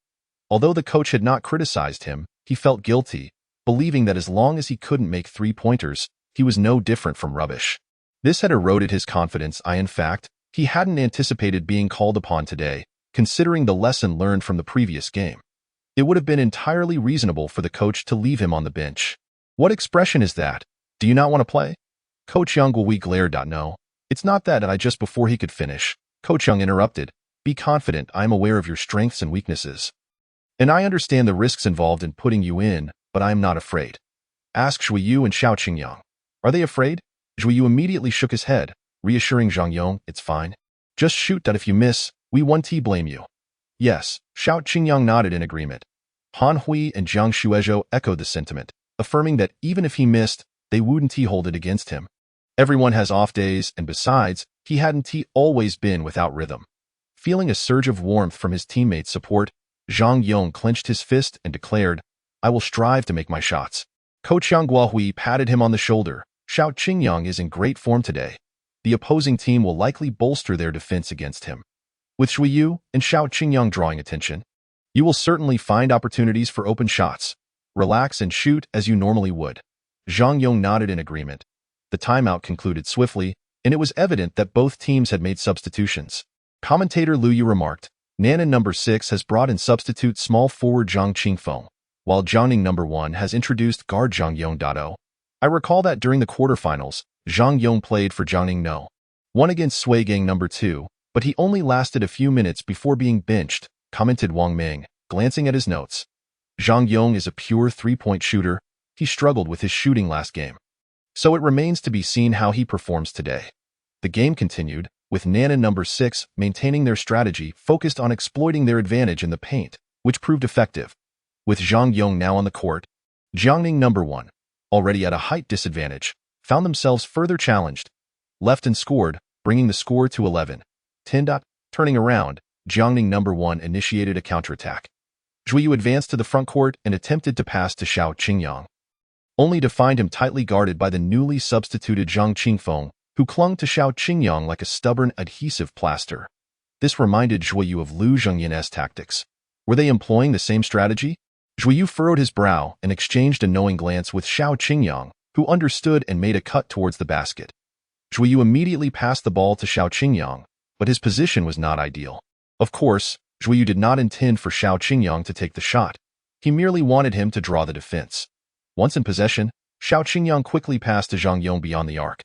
Although the coach had not criticized him, he felt guilty, believing that as long as he couldn't make three-pointers, he was no different from rubbish. This had eroded his confidence. In fact, he hadn't anticipated being called upon today, considering the lesson learned from the previous game. It would have been entirely reasonable for the coach to leave him on the bench. "What expression is that? Do you not want to play?" Coach Yang Guohui glared. "No, it's not that." Just before he could finish, Coach Yang interrupted. "Be confident. I am aware of your strengths and weaknesses. And I understand the risks involved in putting you in, but I am not afraid. Ask Zhuang Yu and Xiao Qingyang. Are they afraid?" Zhuang Yu immediately shook his head, reassuring Zhang Yong, "It's fine. Just shoot. If you miss, we won't blame you." "Yes," Xiao Qingyang nodded in agreement. Han Hui and Jiang Shuizhou echoed the sentiment, affirming that even if he missed, they wouldn't hold it against him. Everyone has off days, and besides, he hadn't always been without rhythm. Feeling a surge of warmth from his teammates' support, Zhang Yong clenched his fist and declared, "I will strive to make my shots." Coach Yang Guohui patted him on the shoulder. "Xiao Qingyang is in great form today. The opposing team will likely bolster their defense against him. With Zhuang Yu and Xiao Qingyang drawing attention, you will certainly find opportunities for open shots. Relax and shoot as you normally would." Zhang Yong nodded in agreement. The timeout concluded swiftly, and it was evident that both teams had made substitutions. Commentator Lu Yu remarked, "Nana number 6 has brought in substitute small forward Zhang Qingfeng, while Jiangning number 1 has introduced guard Zhang Yong. I recall that during the quarterfinals, Zhang Yong played for Jiangning No. 1 against Sui Gang number 2, but he only lasted a few minutes before being benched," commented Wang Ming, glancing at his notes. "Zhang Yong is a pure three-point shooter. He struggled with his shooting last game. So it remains to be seen how he performs today." The game continued, with Nana number 6 maintaining their strategy focused on exploiting their advantage in the paint, which proved effective. With Zhang Yong now on the court, Jiangning number 1, already at a height disadvantage, found themselves further challenged. Left and scored, bringing the score to 11-10. Turning around, Jiangning number 1 initiated a counterattack. Zhuang Yu advanced to the front court and attempted to pass to Xiao Qingyang, only to find him tightly guarded by the newly substituted Zhang Qingfeng, who clung to Xiao Qingyang like a stubborn adhesive plaster. This reminded Zhuang Yu of Liu Zhengyin's tactics. Were they employing the same strategy? Zhuang Yu furrowed his brow and exchanged a knowing glance with Xiao Qingyang, who understood and made a cut towards the basket. Zhuang Yu immediately passed the ball to Xiao Qingyang, but his position was not ideal. Of course, Zhuang Yu did not intend for Xiao Qingyang to take the shot. He merely wanted him to draw the defense. Once in possession, Xiao Qingyang quickly passed to Zhang Yong beyond the arc.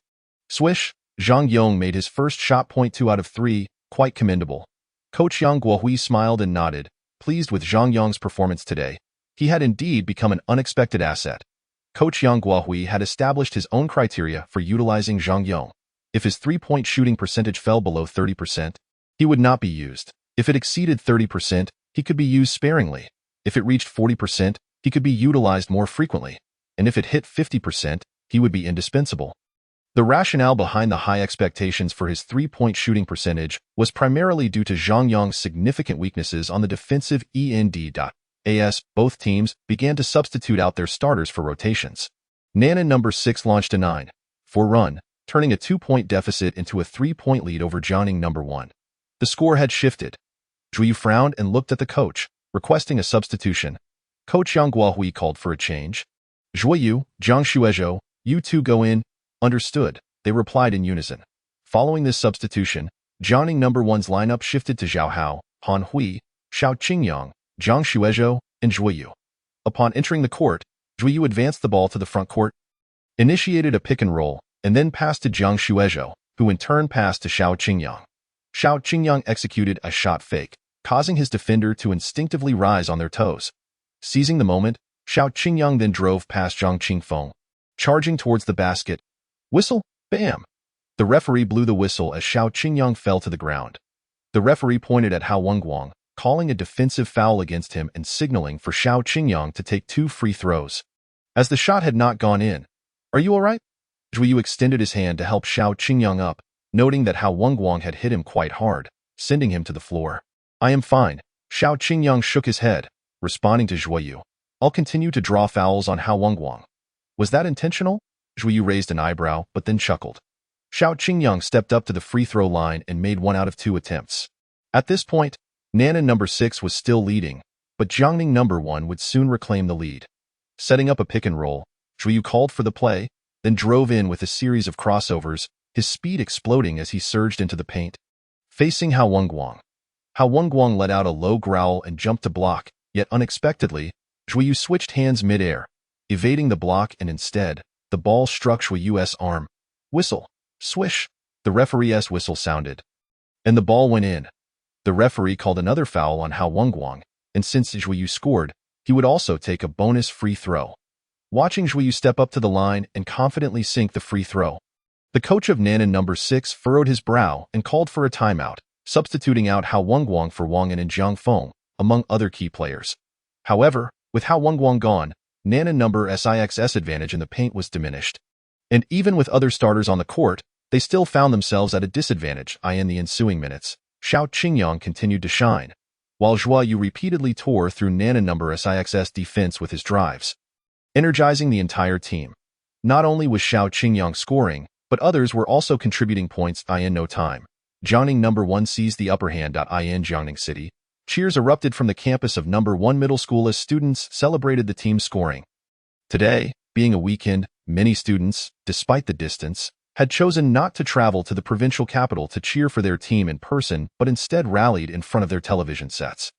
Swish, Zhang Yong made his first shot. 2 out of 3, quite commendable. Coach Yang Guohui smiled and nodded, pleased with Zhang Yong's performance today. He had indeed become an unexpected asset. Coach Yang Guohui had established his own criteria for utilizing Zhang Yong. If his three-point shooting percentage fell below 30%, he would not be used. If it exceeded 30%, he could be used sparingly. If it reached 40%, he could be utilized more frequently. And if it hit 50%, he would be indispensable. The rationale behind the high expectations for his three-point shooting percentage was primarily due to Zhang Yong's significant weaknesses on the defensive end. As both teams began to substitute out their starters for rotations. Nana number 6 launched a 9-4 run, turning a 2-point deficit into a 3-point lead over Jiangning number 1. The score had shifted. Zhuang Yu frowned and looked at the coach, requesting a substitution. Coach Yang Guohui called for a change. Zhuang Yu, Jiang Shuizhou, you two go in. Understood, they replied in unison. Following this substitution, Jiangning number 1's lineup shifted to Zhao Hao, Han Hui, Xiao Qingyang, Jiang Shuizhou, and Zhuang Yu. Upon entering the court, Zhuang Yu advanced the ball to the front court, initiated a pick and roll, and then passed to Jiang Shuizhou, who in turn passed to Xiao Qingyang. Xiao Qingyang executed a shot fake, causing his defender to instinctively rise on their toes. Seizing the moment, Xiao Qingyang then drove past Zhang Qingfeng, charging towards the basket. Whistle, bam! The referee blew the whistle as Xiao Qingyang fell to the ground. The referee pointed at Hao Wenguang, calling a defensive foul against him and signaling for Xiao Qingyang to take 2 free throws. As the shot had not gone in, "Are you all right?" Zhuang Yu extended his hand to help Xiao Qingyang up, noting that Hao Wenguang had hit him quite hard, sending him to the floor. "I am fine." Xiao Qingyang shook his head, responding to Zhuang Yu. "I'll continue to draw fouls on Hao Wenguang." "Was that intentional?" Zhuang Yu raised an eyebrow, but then chuckled. Xiao Qingyang stepped up to the free throw line and made 1 out of 2 attempts. At this point, Nanan number 6 was still leading, but Jiangning number 1 would soon reclaim the lead. Setting up a pick and roll, Zhuang Yu called for the play, then drove in with a series of crossovers, his speed exploding as he surged into the paint. Facing Hao Wenguang. Hao Wenguang let out a low growl and jumped to block, yet unexpectedly, Zhuang Yu switched hands mid-air, evading the block, and instead, the ball struck Zhuang Yu's arm. Whistle. Swish. The referee's whistle sounded. And the ball went in. The referee called another foul on Hao Wenguang, and since Zhuang Yu scored, he would also take a bonus free throw. Watching Zhuang Yu step up to the line and confidently sink the free throw, the coach of Nanan number 6 furrowed his brow and called for a timeout, substituting out Hao Wenguang for Wang An and Jiang Feng, among other key players. However, with Hao Wenguang gone, Nanan number 6's advantage in the paint was diminished. And even with other starters on the court, they still found themselves at a disadvantage. In the ensuing minutes, Xiao Qingyang continued to shine, while Zhuang Yu repeatedly tore through Nanan number 6's defense with his drives, energizing the entire team. Not only was Xiao Qingyang scoring, but others were also contributing points. In no time, Jiangning number 1 seized the upper hand. In Jiangning City, cheers erupted from the campus of number 1 middle school as students celebrated the team's scoring. Today, being a weekend, many students, despite the distance, had chosen not to travel to the provincial capital to cheer for their team in person, but instead rallied in front of their television sets.